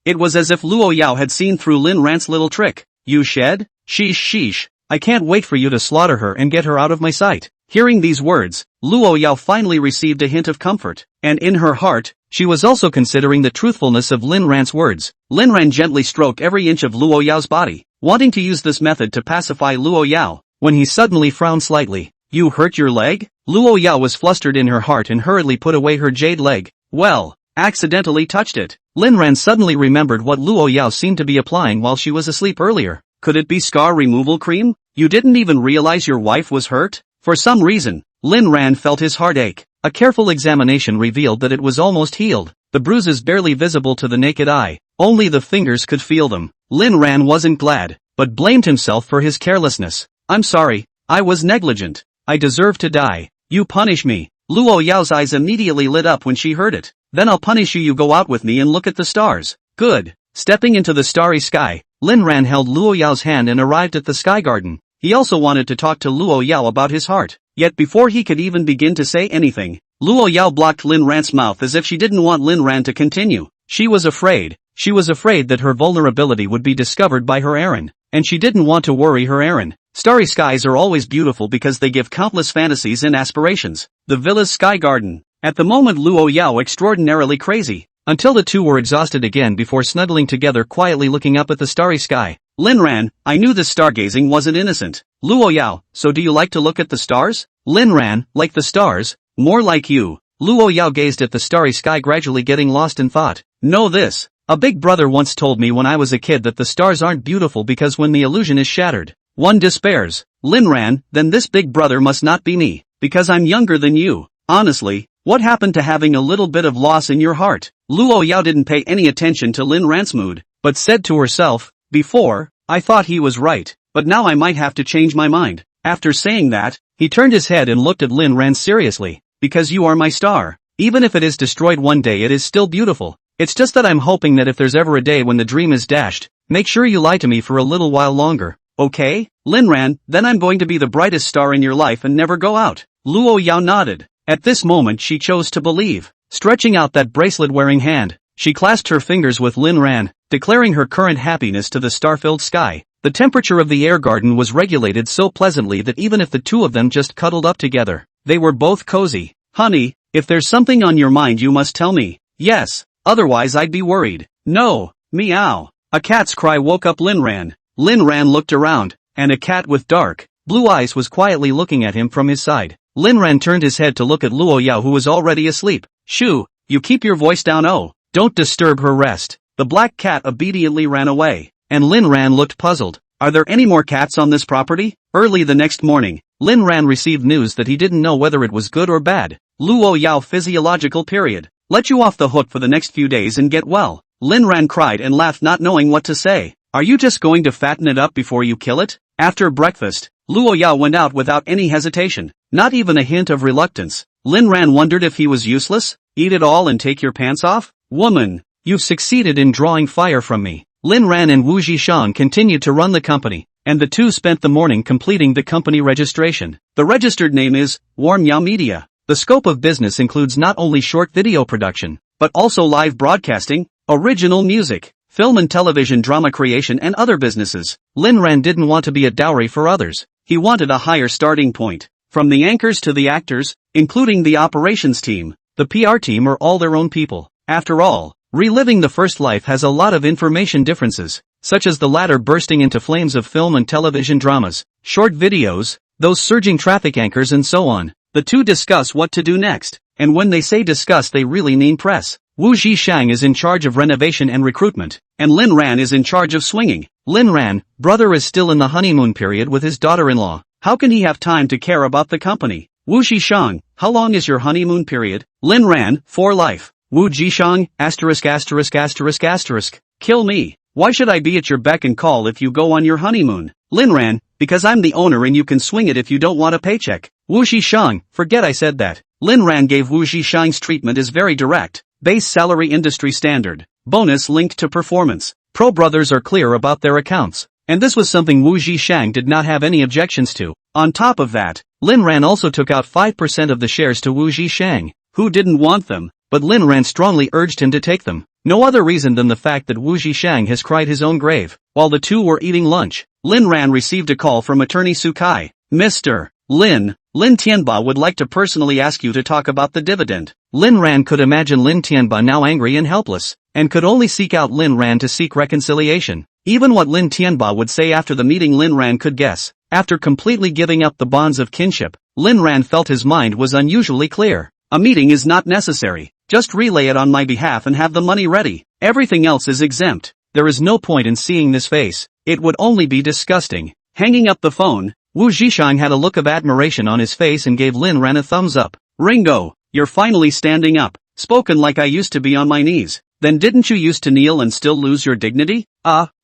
It was as if Luo Yao had seen through Lin Ran's little trick. You shed? Sheesh. I can't wait for you to slaughter her and get her out of my sight. Hearing these words, Luo Yao finally received a hint of comfort, and in her heart, she was also considering the truthfulness of Lin Ran's words. Lin Ran gently stroked every inch of Luo Yao's body, wanting to use this method to pacify Luo Yao, when he suddenly frowned slightly. You hurt your leg? Luo Yao was flustered in her heart and hurriedly put away her jade leg. Well, accidentally touched it. Lin Ran suddenly remembered what Luo Yao seemed to be applying while she was asleep earlier. Could it be scar removal cream? You didn't even realize your wife was hurt? For some reason, Lin Ran felt his heart ache. A careful examination revealed that it was almost healed, the bruises barely visible to the naked eye. Only the fingers could feel them. Lin Ran wasn't glad. but blamed himself for his carelessness. I'm sorry, I was negligent. I deserve to die. You punish me. Luo Yao's eyes immediately lit up when she heard it. Then I'll punish you. You go out with me and look at the stars. Good. Stepping into the starry sky, Lin Ran held Luo Yao's hand and arrived at the sky garden. He also wanted to talk to Luo Yao about his heart. Yet before he could even begin to say anything, Luo Yao blocked Lin Ran's mouth as if she didn't want Lin Ran to continue. She was afraid. She was afraid that her vulnerability would be discovered by her Aaron. And she didn't want to worry her Aaron. Starry skies are always beautiful because they give countless fantasies and aspirations. The villa's sky garden. At the moment Luo Yao extraordinarily crazy. Until the two were exhausted again before snuggling together quietly looking up at the starry sky. Lin Ran, I knew this stargazing wasn't innocent. Luo Yao, so do you like to look at the stars? Lin Ran, like the stars? More like you. Luo Yao gazed at the starry sky gradually getting lost in thought. Know this. A big brother once told me when I was a kid that the stars aren't beautiful because when the illusion is shattered, one despairs. Lin Ran, then this big brother must not be me, because I'm younger than you. Honestly, what happened to having a little bit of loss in your heart? Luo Yao didn't pay any attention to Lin Ran's mood, but said to herself, before, I thought he was right, but now I might have to change my mind. After saying that, he turned his head and looked at Lin Ran seriously, because you are my star. Even if it is destroyed one day it is still beautiful. It's just that I'm hoping that if there's ever a day when the dream is dashed, make sure you lie to me for a little while longer, okay? Lin Ran, then I'm going to be the brightest star in your life and never go out. Luo Yao nodded. At this moment she chose to believe. Stretching out that bracelet-wearing hand, she clasped her fingers with Lin Ran, declaring her current happiness to the star-filled sky. The temperature of the air garden was regulated so pleasantly that even if the two of them just cuddled up together, they were both cozy. Honey, if there's something on your mind you must tell me. Yes. Otherwise I'd be worried. No. Meow. A cat's cry woke up Lin Ran. Lin Ran looked around, and a cat with dark, blue eyes was quietly looking at him from his side. Lin Ran turned his head to look at Luo Yao who was already asleep. Shoo, you keep your voice down. Oh, don't disturb her rest. The black cat obediently ran away, and Lin Ran looked puzzled. Are there any more cats on this property? Early the next morning, Lin Ran received news that he didn't know whether it was good or bad. Luo Yao physiological period. Let you off the hook for the next few days and get well. Lin Ran cried and laughed not knowing what to say. Are you just going to fatten it up before you kill it? After breakfast, Luo Yao went out without any hesitation, not even a hint of reluctance. Lin Ran wondered if he was useless. Eat it all and take your pants off? Woman, you've succeeded in drawing fire from me. Lin Ran and Wu Zhishang continued to run the company, and the two spent the morning completing the company registration. The registered name is Warm Yao Media. The scope of business includes not only short video production, but also live broadcasting, original music, film and television drama creation and other businesses. Lin Ran didn't want to be a dowry for others. He wanted a higher starting point. From the anchors to the actors, including the operations team, the PR team are all their own people. After all, reliving the first life has a lot of information differences, such as the latter bursting into flames of film and television dramas, short videos, those surging traffic anchors and so on. The two discuss what to do next, and when they say discuss they really mean press. Wu Zhishang is in charge of renovation and recruitment, and Lin Ran is in charge of swinging. Lin Ran, brother is still in the honeymoon period with his daughter-in-law. How can he have time to care about the company? Wu Zhishang, how long is your honeymoon period? Lin Ran, for life. Wu Zhishang, *******. Kill me. Why should I be at your beck and call if you go on your honeymoon? Lin Ran, because I'm the owner and you can swing it if you don't want a paycheck. Wu Zhishang, forget I said that. Lin Ran gave Wu Zhishang's treatment is very direct. Base salary industry standard. Bonus linked to performance. Pro brothers are clear about their accounts. And this was something Wu Zhishang did not have any objections to. On top of that, Lin Ran also took out 5% of the shares to Wu Zhishang, who didn't want them, but Lin Ran strongly urged him to take them. No other reason than the fact that Wu Zhishang has cried his own grave. While the two were eating lunch, Lin Ran received a call from attorney Sukai. Mr. Lin Tianba would like to personally ask you to talk about the dividend. Lin Ran could imagine Lin Tianba now angry and helpless, and could only seek out Lin Ran to seek reconciliation. Even what Lin Tianba would say after the meeting Lin Ran could guess. After completely giving up the bonds of kinship, Lin Ran felt his mind was unusually clear. A meeting is not necessary. Just relay it on my behalf and have the money ready. Everything else is exempt. There is no point in seeing this face. It would only be disgusting. Hanging up the phone, Wu Zhishang had a look of admiration on his face and gave Lin Ran a thumbs up. Ringo, you're finally standing up. Spoken like I used to be on my knees. Then didn't you used to kneel and still lose your dignity?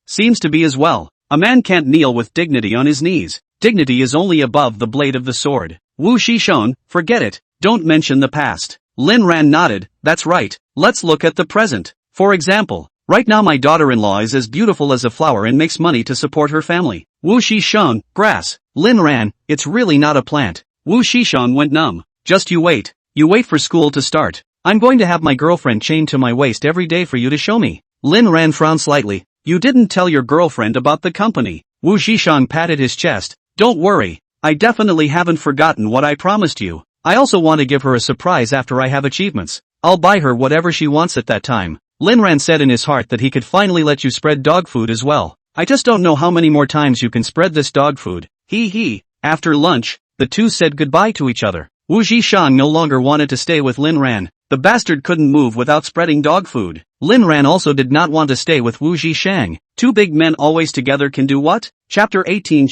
Seems to be as well. A man can't kneel with dignity on his knees. Dignity is only above the blade of the sword. Wu Shishon, forget it, don't mention the past. Lin Ran nodded, that's right, let's look at the present. For example, right now my daughter-in-law is as beautiful as a flower and makes money to support her family. Wu Shishon, grass. Lin Ran, it's really not a plant. Wu Shishon went numb. Just you wait. You wait for school to start. I'm going to have my girlfriend chained to my waist every day for you to show me. Lin Ran frowned slightly. You didn't tell your girlfriend about the company. Wu Shishon patted his chest. Don't worry. I definitely haven't forgotten what I promised you. I also want to give her a surprise after I have achievements. I'll buy her whatever she wants at that time. Lin Ran said in his heart that he could finally let you spread dog food as well. I just don't know how many more times you can spread this dog food. Hee hee. After lunch, the two said goodbye to each other. Wu Zhishan no longer wanted to stay with Lin Ran. The bastard couldn't move without spreading dog food. Lin Ran also did not want to stay with Wu Zhishang. Two big men always together can do what? Chapter 18.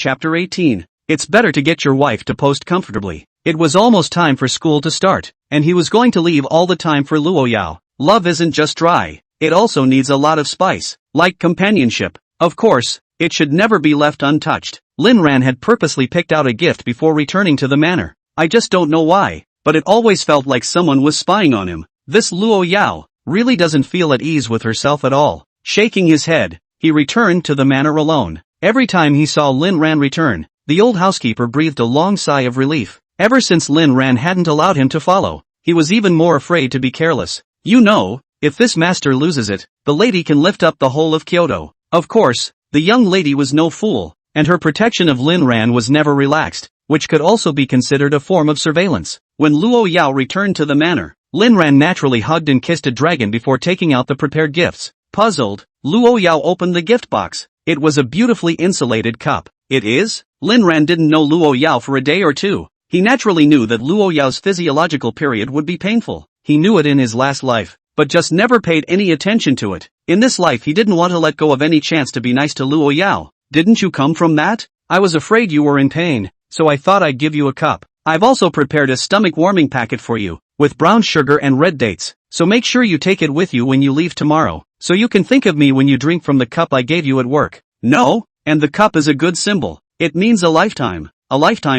It's better to get your wife to post comfortably. It was almost time for school to start, and he was going to leave all the time for Luo Yao. Love isn't just dry. It also needs a lot of spice, like companionship. Of course, it should never be left untouched. Lin Ran had purposely picked out a gift before returning to the manor. I just don't know why, but it always felt like someone was spying on him. This Luo Yao really doesn't feel at ease with herself at all. Shaking his head, he returned to the manor alone. Every time he saw Lin Ran return, the old housekeeper breathed a long sigh of relief. Ever since Lin Ran hadn't allowed him to follow, he was even more afraid to be careless. You know, if this master loses it, the lady can lift up the whole of Kyoto. Of course, the young lady was no fool, and her protection of Lin Ran was never relaxed, which could also be considered a form of surveillance. When Luo Yao returned to the manor, Lin Ran naturally hugged and kissed a dragon before taking out the prepared gifts. Puzzled, Luo Yao opened the gift box. It was a beautifully insulated cup. It is? Lin Ran didn't know Luo Yao for a day or two. He naturally knew that Luo Yao's physiological period would be painful. He knew it in his last life, but just never paid any attention to it. In this life he didn't want to let go of any chance to be nice to Luo Yao. Didn't you come from that? I was afraid you were in pain, so I thought I'd give you a cup. I've also prepared a stomach-warming packet for you, with brown sugar and red dates, so make sure you take it with you when you leave tomorrow, so you can think of me when you drink from the cup I gave you at work. No? And the cup is a good symbol. It means a lifetime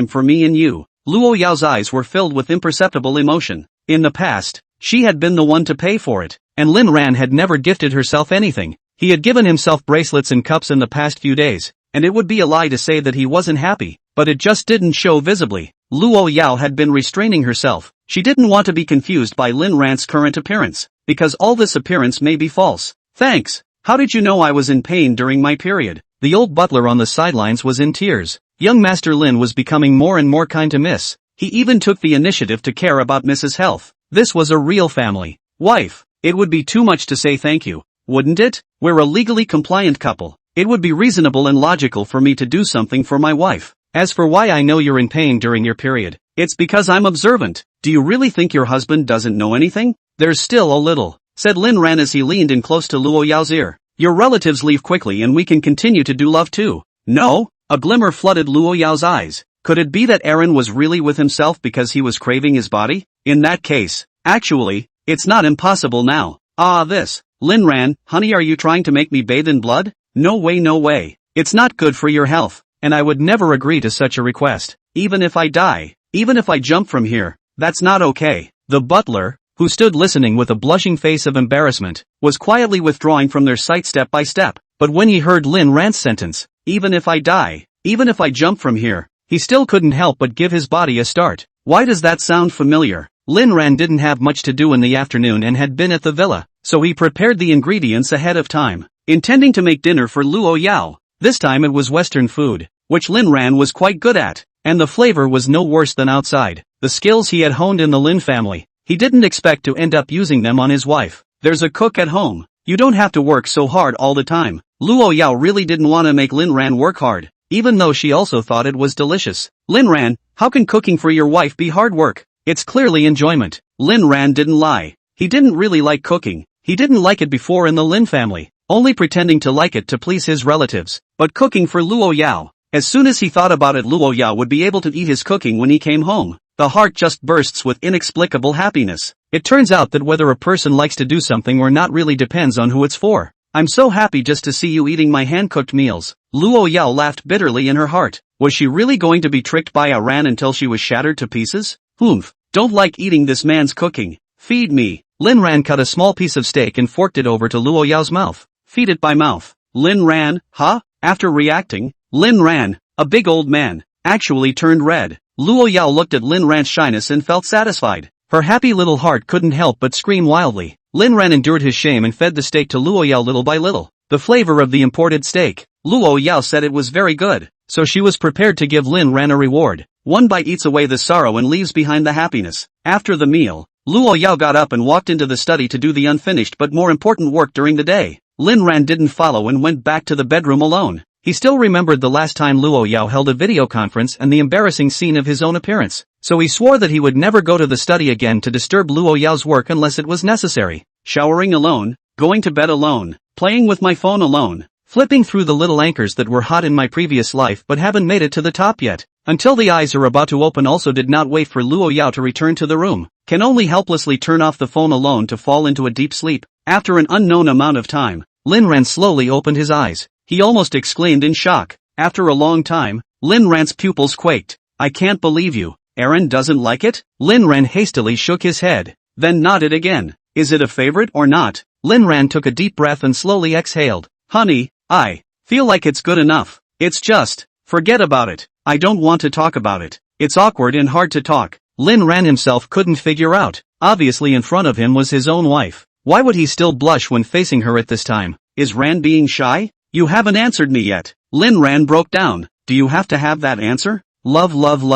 for me and you. Luo Yao's eyes were filled with imperceptible emotion. In the past, she had been the one to pay for it, and Lin Ran had never gifted herself anything. He had given himself bracelets and cups in the past few days, and it would be a lie to say that he wasn't happy, but it just didn't show visibly. Luo Yao had been restraining herself. She didn't want to be confused by Lin Ran's current appearance, because all this appearance may be false. Thanks. How did you know I was in pain during my period? The old butler on the sidelines was in tears. Young Master Lin was becoming more and more kind to Miss. He even took the initiative to care about Mrs. Health. This was a real family. Wife, it would be too much to say thank you, wouldn't it? We're a legally compliant couple. It would be reasonable and logical for me to do something for my wife. As for why I know you're in pain during your period, it's because I'm observant. Do you really think your husband doesn't know anything? There's still a little, said Lin Ran as he leaned in close to Luo Yao's ear. Your relatives leave quickly and we can continue to do love too. No? A glimmer flooded Luo Yao's eyes. Could it be that Aaron was really with himself because he was craving his body? In that case, actually, it's not impossible now. This. Lin Ran, honey, are you trying to make me bathe in blood? No way, no way. It's not good for your health, and I would never agree to such a request. Even if I die, even if I jump from here, that's not okay. The butler, who stood listening with a blushing face of embarrassment, was quietly withdrawing from their sight step by step, but when he heard Lin Ran's sentence, even if I die, even if I jump from here, he still couldn't help but give his body a start. Why does that sound familiar? Lin Ran didn't have much to do in the afternoon and had been at the villa, so he prepared the ingredients ahead of time, intending to make dinner for Luo Yao. This time it was Western food, which Lin Ran was quite good at, and the flavor was no worse than outside. The skills he had honed in the Lin family, he didn't expect to end up using them on his wife. There's a cook at home. You don't have to work so hard all the time. Luo Yao really didn't want to make Lin Ran work hard, even though she also thought it was delicious. Lin Ran, how can cooking for your wife be hard work? It's clearly enjoyment. Lin Ran didn't lie. He didn't really like cooking. He didn't like it before in the Lin family, only pretending to like it to please his relatives. But cooking for Luo Yao, as soon as he thought about it, Luo Yao would be able to eat his cooking when he came home. The heart just bursts with inexplicable happiness. It turns out that whether a person likes to do something or not really depends on who it's for. I'm so happy just to see you eating my hand-cooked meals. Luo Yao laughed bitterly in her heart. Was she really going to be tricked by Ran until she was shattered to pieces? Don't like eating this man's cooking. Feed me. Lin Ran cut a small piece of steak and forked it over to Luo Yao's mouth. Feed it by mouth. Lin Ran, huh? After reacting, Lin Ran, a big old man, actually turned red. Luo Yao looked at Lin Ran's shyness and felt satisfied. Her happy little heart couldn't help but scream wildly. Lin Ran endured his shame and fed the steak to Luo Yao little by little. The flavor of the imported steak. Luo Yao said it was very good, so she was prepared to give Lin Ran a reward. One bite eats away the sorrow and leaves behind the happiness. After the meal, Luo Yao got up and walked into the study to do the unfinished but more important work during the day. Lin Ran didn't follow and went back to the bedroom alone. He still remembered the last time Luo Yao held a video conference and the embarrassing scene of his own appearance, so he swore that he would never go to the study again to disturb Luo Yao's work unless it was necessary. Showering alone, going to bed alone, playing with my phone alone, flipping through the little anchors that were hot in my previous life but haven't made it to the top yet. Until the eyes are about to open also did not wait for Luo Yao to return to the room. Can only helplessly turn off the phone alone to fall into a deep sleep. After an unknown amount of time, Lin Ran slowly opened his eyes. He almost exclaimed in shock. After a long time, Lin Ran's pupils quaked. I can't believe you. Aaron doesn't like it? Lin Ran hastily shook his head, then nodded again. Is it a favorite or not? Lin Ran took a deep breath and slowly exhaled. Honey, I feel like it's good enough. It's just, forget about it. I don't want to talk about it. It's awkward and hard to talk. Lin Ran himself couldn't figure out. Obviously in front of him was his own wife. Why would he still blush when facing her at this time? Is Ran being shy? You haven't answered me yet. Lin Ran broke down. Do you have to have that answer? Love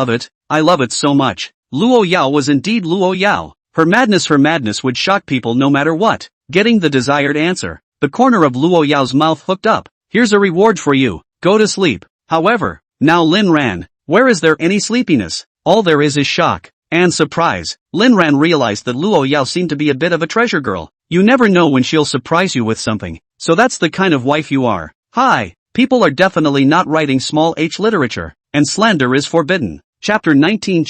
it. I love it so much. Luo Yao was indeed Luo Yao. Her madness would shock people no matter what. Getting the desired answer. The corner of Luo Yao's mouth hooked up. Here's a reward for you. Go to sleep. However, now Lin Ran, where is there any sleepiness? All there is shock and surprise. Lin Ran realized that Luo Yao seemed to be a bit of a treasure girl. You never know when she'll surprise you with something. So that's the kind of wife you are. Hi, people are definitely not writing small h literature, and slander is forbidden. Chapter 19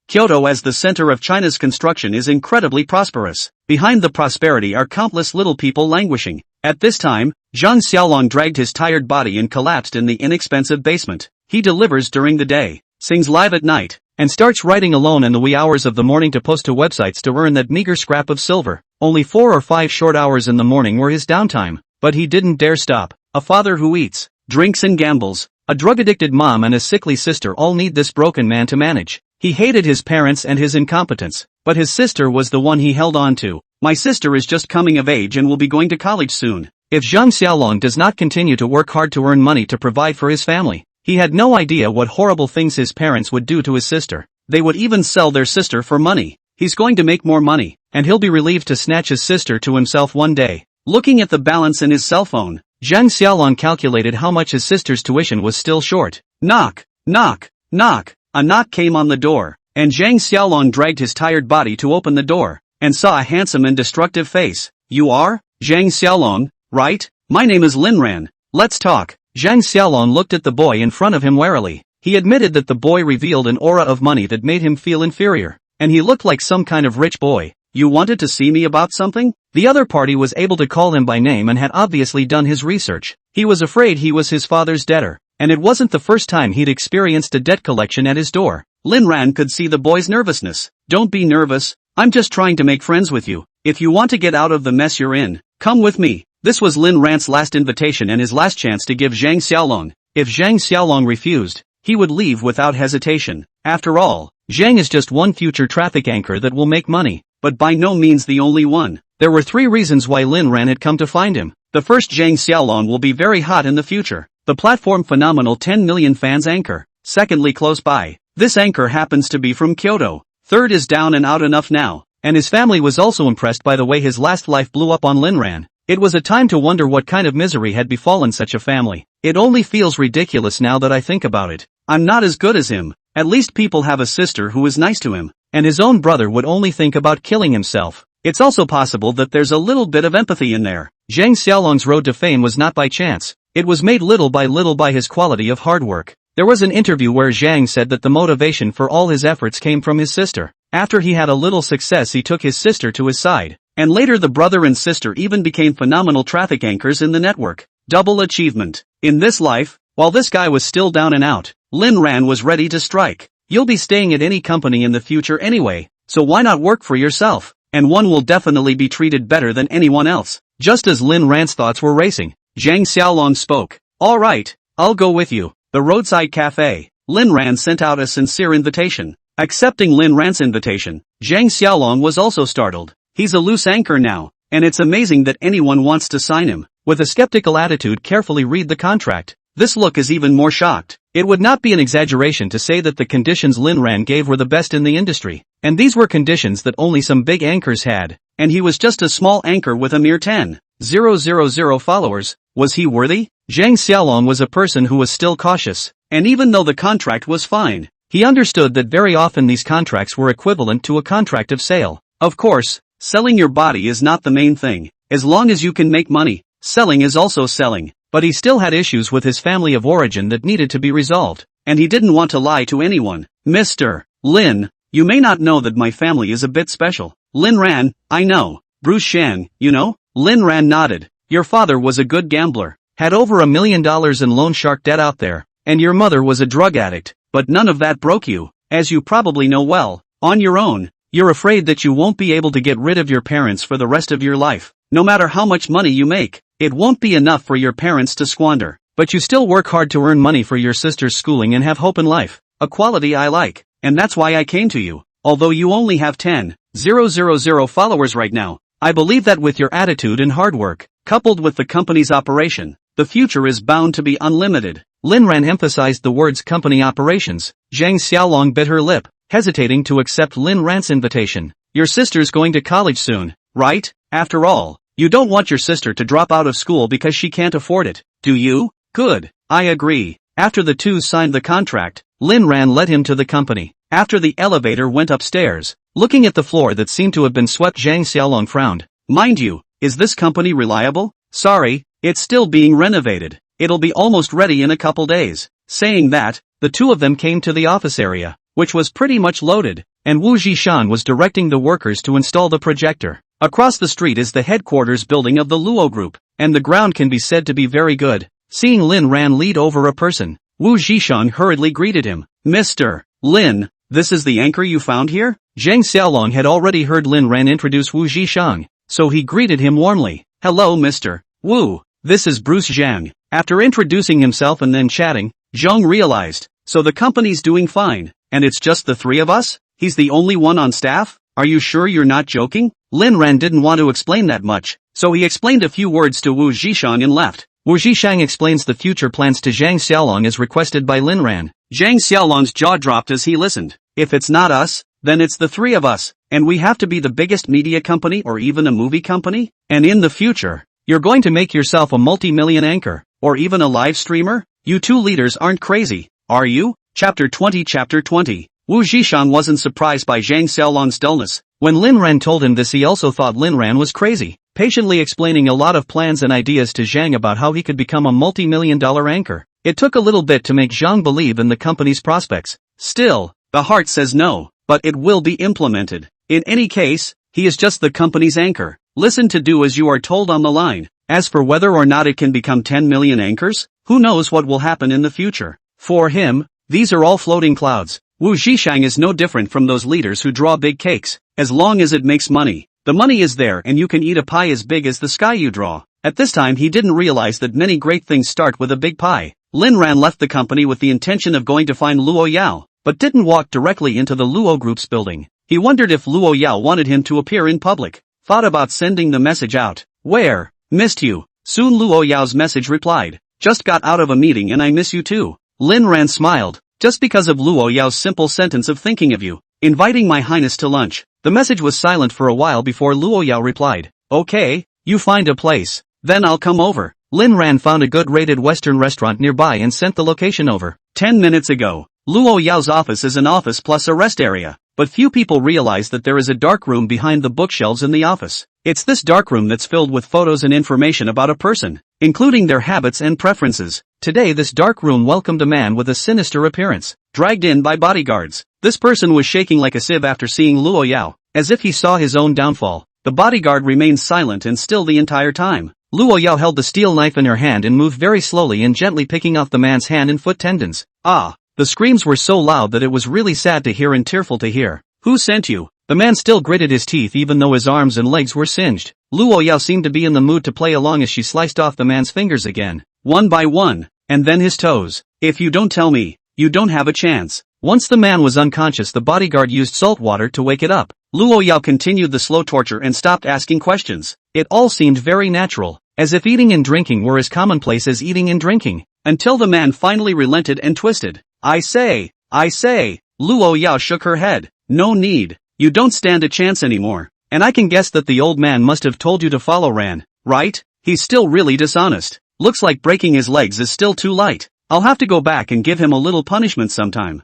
Kyoto as the center of China's construction is incredibly prosperous. Behind the prosperity are countless little people languishing. At this time, Zhang Xiaolong dragged his tired body and collapsed in the inexpensive basement. He delivers during the day, sings live at night, and starts writing alone in the wee hours of the morning to post to websites to earn that meager scrap of silver. Only 4 or 5 short hours in the morning were his downtime, but he didn't dare stop. A father who eats, drinks and gambles, a drug-addicted mom and a sickly sister all need this broken man to manage. He hated his parents and his incompetence, but his sister was the one he held on to. My sister is just coming of age and will be going to college soon. If Zhang Xiaolong does not continue to work hard to earn money to provide for his family, he had no idea what horrible things his parents would do to his sister. They would even sell their sister for money. He's going to make more money, and he'll be relieved to snatch his sister to himself one day. Looking at the balance in his cell phone, Zhang Xiaolong calculated how much his sister's tuition was still short. Knock, knock, knock. A knock came on the door, and Zhang Xiaolong dragged his tired body to open the door, and saw a handsome and destructive face. You are? Zhang Xiaolong, right? My name is Lin Ran. Let's talk. Zhang Xiaolong looked at the boy in front of him warily. He admitted that the boy revealed an aura of money that made him feel inferior, and he looked like some kind of rich boy. You wanted to see me about something? The other party was able to call him by name and had obviously done his research. He was afraid he was his father's debtor, and it wasn't the first time he'd experienced a debt collection at his door. Lin Ran could see the boy's nervousness. Don't be nervous. I'm just trying to make friends with you. If you want to get out of the mess you're in, come with me. This was Lin Ran's last invitation and his last chance to give Zhang Xiaolong. If Zhang Xiaolong refused, he would leave without hesitation. After all, Zhang is just one future traffic anchor that will make money, but by no means the only one. There were 3 reasons why Lin Ran had come to find him. The first, Zhang Xiaolong will be very hot in the future. The platform phenomenal 10 million fans anchor. Secondly, close by. This anchor happens to be from Kyoto. Third is down and out enough now. And his family was also impressed by the way his last life blew up on Lin Ran. It was a time to wonder what kind of misery had befallen such a family. It only feels ridiculous now that I think about it. I'm not as good as him. At least people have a sister who is nice to him, and his own brother would only think about killing himself. It's also possible that there's a little bit of empathy in there. Zhang Xiaolong's road to fame was not by chance. It was made little by his quality of hard work. There was an interview where Zhang said that the motivation for all his efforts came from his sister. After he had a little success, he took his sister to his side, and later the brother and sister even became phenomenal traffic anchors in the network. Double achievement. In this life, while this guy was still down and out, Lin Ran was ready to strike. You'll be staying at any company in the future anyway, so why not work for yourself? And one will definitely be treated better than anyone else. Just as Lin Ran's thoughts were racing, Zhang Xiaolong spoke. Alright, I'll go with you. The roadside cafe. Lin Ran sent out a sincere invitation. Accepting Lin Ran's invitation, Zhang Xiaolong was also startled. He's a loose anchor now, and it's amazing that anyone wants to sign him. With a skeptical attitude, carefully read the contract. This look is even more shocked. It would not be an exaggeration to say that the conditions Lin Ran gave were the best in the industry. And these were conditions that only some big anchors had. And he was just a small anchor with a mere 10,000 followers. Was he worthy? Zhang Xiaolong was a person who was still cautious. And even though the contract was fine, he understood that very often these contracts were equivalent to a contract of sale. Of course, selling your body is not the main thing. As long as you can make money, selling is also selling. But he still had issues with his family of origin that needed to be resolved, and he didn't want to lie to anyone. Mr. Lin, you may not know that my family is a bit special. Lin Ran, I know. Bruce Shang, you know? Lin Ran nodded. Your father was a good gambler, had over $1 million in loan shark debt out there, and your mother was a drug addict, but none of that broke you, as you probably know well. On your own, you're afraid that you won't be able to get rid of your parents for the rest of your life. No matter how much money you make, it won't be enough for your parents to squander. But you still work hard to earn money for your sister's schooling and have hope in life. A quality I like, and that's why I came to you. Although you only have 10,000 followers right now, I believe that with your attitude and hard work, coupled with the company's operation, the future is bound to be unlimited. Lin Ran emphasized the words company operations. Zhang Xiaolong bit her lip, hesitating to accept Lin Ran's invitation. Your sister's going to college soon, right? After all, you don't want your sister to drop out of school because she can't afford it, do you? Good, I agree. After the two signed the contract, Lin Ran led him to the company. After the elevator went upstairs, looking at the floor that seemed to have been swept, Zhang Xiaolong frowned. Mind you, is this company reliable? Sorry, it's still being renovated. It'll be almost ready in a couple days. Saying that, the two of them came to the office area, which was pretty much loaded, and Wu Zhishan was directing the workers to install the projector. Across the street is the headquarters building of the Luo Group, and the ground can be said to be very good. Seeing Lin Ran lead over a person, Wu Zhishan hurriedly greeted him. Mr. Lin, this is the anchor you found here? Zhang Xiaolong had already heard Lin Ran introduce Wu Zhishan, so he greeted him warmly. Hello Mr. Wu, this is Bruce Zhang. After introducing himself and then chatting, Zhang realized, so the company's doing fine, and it's just the three of us? He's the only one on staff? Are you sure you're not joking? Lin Ran didn't want to explain that much, so he explained a few words to Wu Zhishan and left. Wu Zhishang explains the future plans to Zhang Xiaolong as requested by Lin Ran. Zhang Xiaolong's jaw dropped as he listened. If it's not us, then it's the three of us, and we have to be the biggest media company or even a movie company? And in the future, you're going to make yourself a multi-million anchor, or even a live streamer? You two leaders aren't crazy, are you? Chapter 20. Wu Zhishan wasn't surprised by Zhang Xiaolong's dullness. When Lin Ran told him this, he also thought Lin Ran was crazy, patiently explaining a lot of plans and ideas to Zhang about how he could become a multi-million-dollar anchor. It took a little bit to make Zhang believe in the company's prospects. Still, the heart says no, but it will be implemented. In any case, he is just the company's anchor. Listen to do as you are told on the line. As for whether or not it can become 10 million anchors, who knows what will happen in the future. For him, these are all floating clouds. Wu Zhishang is no different from those leaders who draw big cakes. As long as it makes money, the money is there and you can eat a pie as big as the sky you draw. At this time he didn't realize that many great things start with a big pie. Lin Ran left the company with the intention of going to find Luo Yao, but didn't walk directly into the Luo Group's building. He wondered if Luo Yao wanted him to appear in public. Thought about sending the message out. Where? Missed you. Soon Luo Yao's message replied. Just got out of a meeting and I miss you too. Lin Ran smiled. Just because of Luo Yao's simple sentence of thinking of you, inviting my highness to lunch. The message was silent for a while before Luo Yao replied. Okay, you find a place. Then I'll come over. Lin Ran found a good rated Western restaurant nearby and sent the location over. 10 minutes ago, Luo Yao's office is an office plus a rest area, but few people realize that there is a dark room behind the bookshelves in the office. It's this dark room that's filled with photos and information about a person, including their habits and preferences. Today this dark room welcomed a man with a sinister appearance, dragged in by bodyguards. This person was shaking like a sieve after seeing Luo Yao, as if he saw his own downfall. The bodyguard remained silent and still the entire time. Luo Yao held the steel knife in her hand and moved very slowly and gently picking off the man's hand and foot tendons. Ah! The screams were so loud that it was really sad to hear and tearful to hear. Who sent you? The man still gritted his teeth even though his arms and legs were singed. Luo Yao seemed to be in the mood to play along as she sliced off the man's fingers again, one by one, and then his toes. If you don't tell me, you don't have a chance. Once the man was unconscious, the bodyguard used salt water to wake it up. Luo Yao continued the slow torture and stopped asking questions. It all seemed very natural, as if eating and drinking were as commonplace as eating and drinking, until the man finally relented and twisted. I say, Luo Yao shook her head. No need. You don't stand a chance anymore. And I can guess that the old man must have told you to follow Ran, right? He's still really dishonest. Looks like breaking his legs is still too light. I'll have to go back and give him a little punishment sometime.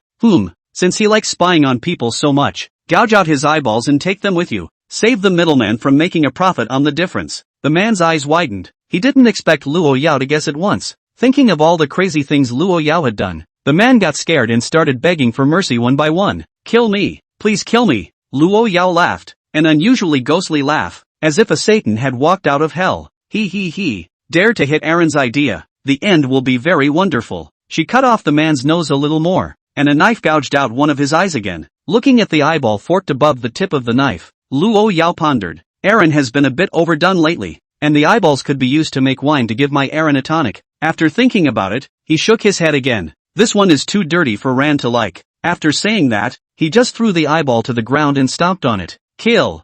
Since he likes spying on people so much, gouge out his eyeballs and take them with you. Save the middleman from making a profit on the difference. The man's eyes widened. He didn't expect Luo Yao to guess at once. Thinking of all the crazy things Luo Yao had done, the man got scared and started begging for mercy one by one. Kill me. Please kill me. Luo Yao laughed, an unusually ghostly laugh, as if a Satan had walked out of hell. He. Dare to hit Aaron's idea. The end will be very wonderful. She cut off the man's nose a little more, and a knife gouged out one of his eyes again. Looking at the eyeball forked above the tip of the knife, Luo Yao pondered. Aaron has been a bit overdone lately, and the eyeballs could be used to make wine to give my Aaron a tonic. After thinking about it, he shook his head again. This one is too dirty for Ran to like. After saying that, he just threw the eyeball to the ground and stomped on it. Kill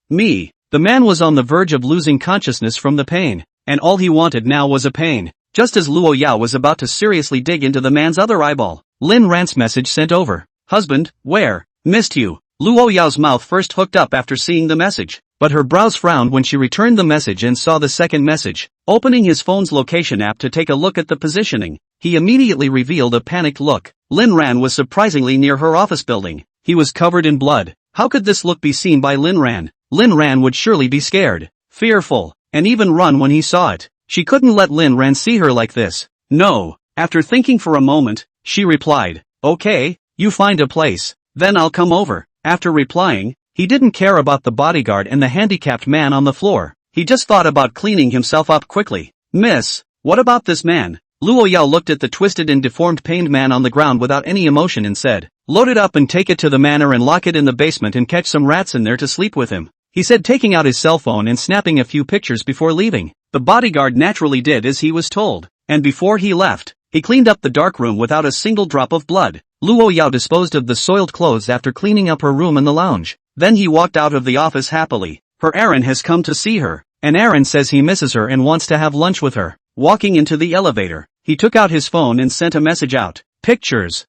me. The man was on the verge of losing consciousness from the pain, and all he wanted now was a pain. Just as Luo Yao was about to seriously dig into the man's other eyeball, Lin Ran's message sent over. Husband, where? Missed you. Luo Yao's mouth first hooked up after seeing the message, but her brows frowned when she returned the message and saw the second message. Opening his phone's location app to take a look at the positioning, he immediately revealed a panicked look. Lin Ran was surprisingly near her office building. He was covered in blood. How could this look be seen by Lin Ran? Lin Ran would surely be scared, fearful, and even run when he saw it. She couldn't let Lin Ran see her like this. No. After thinking for a moment, she replied, okay, you find a place, then I'll come over. After replying, he didn't care about the bodyguard and the handicapped man on the floor. He just thought about cleaning himself up quickly. Miss, what about this man? Luo Yao looked at the twisted and deformed pained man on the ground without any emotion and said, load it up and take it to the manor and lock it in the basement and catch some rats in there to sleep with him. He said, taking out his cell phone and snapping a few pictures before leaving. The bodyguard naturally did as he was told, and before he left, he cleaned up the dark room without a single drop of blood. Luo Yao disposed of the soiled clothes after cleaning up her room and the lounge. Then he walked out of the office happily. Her Aaron has come to see her, and Aaron says he misses her and wants to have lunch with her. Walking into the elevator, he took out his phone and sent a message out. Pictures.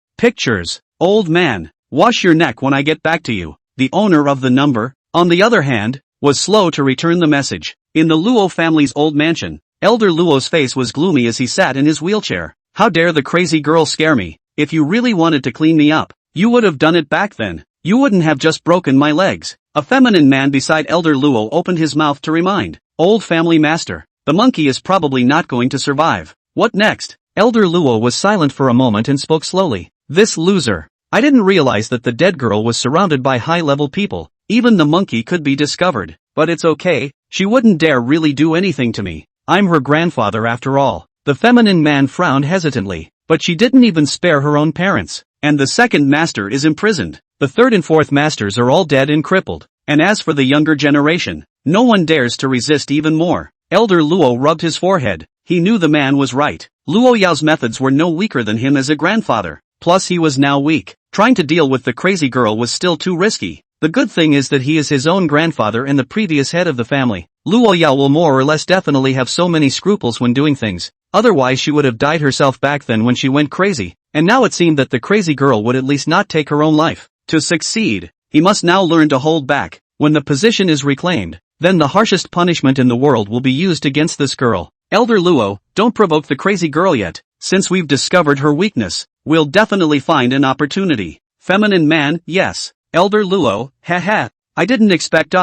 Old man, wash your neck when I get back to you. The owner of the number, on the other hand, was slow to return the message. In the Luo family's old mansion, Elder Luo's face was gloomy as he sat in his wheelchair. How dare the crazy girl scare me? If you really wanted to clean me up, you would have done it back then. You wouldn't have just broken my legs. A feminine man beside Elder Luo opened his mouth to remind. Old family master, the monkey is probably not going to survive. What next? Elder Luo was silent for a moment and spoke slowly. This loser. I didn't realize that the dead girl was surrounded by high-level people. Even the monkey could be discovered. But it's okay, she wouldn't dare really do anything to me. I'm her grandfather after all. The feminine man frowned hesitantly, but she didn't even spare her own parents. And the second master is imprisoned. The third and fourth masters are all dead and crippled. And as for the younger generation, no one dares to resist even more. Elder Luo rubbed his forehead. He knew the man was right. Luo Yao's methods were no weaker than him as a grandfather. Plus he was now weak. Trying to deal with the crazy girl was still too risky. The good thing is that he is his own grandfather and the previous head of the family. Luo Yao will more or less definitely have so many scruples when doing things. Otherwise she would have died herself back then when she went crazy. And now it seemed that the crazy girl would at least not take her own life. To succeed, he must now learn to hold back. When the position is reclaimed, then the harshest punishment in the world will be used against this girl. Elder Luo, don't provoke the crazy girl yet. Since we've discovered her weakness, we'll definitely find an opportunity. Feminine man, yes. Elder Luo, haha. I didn't expect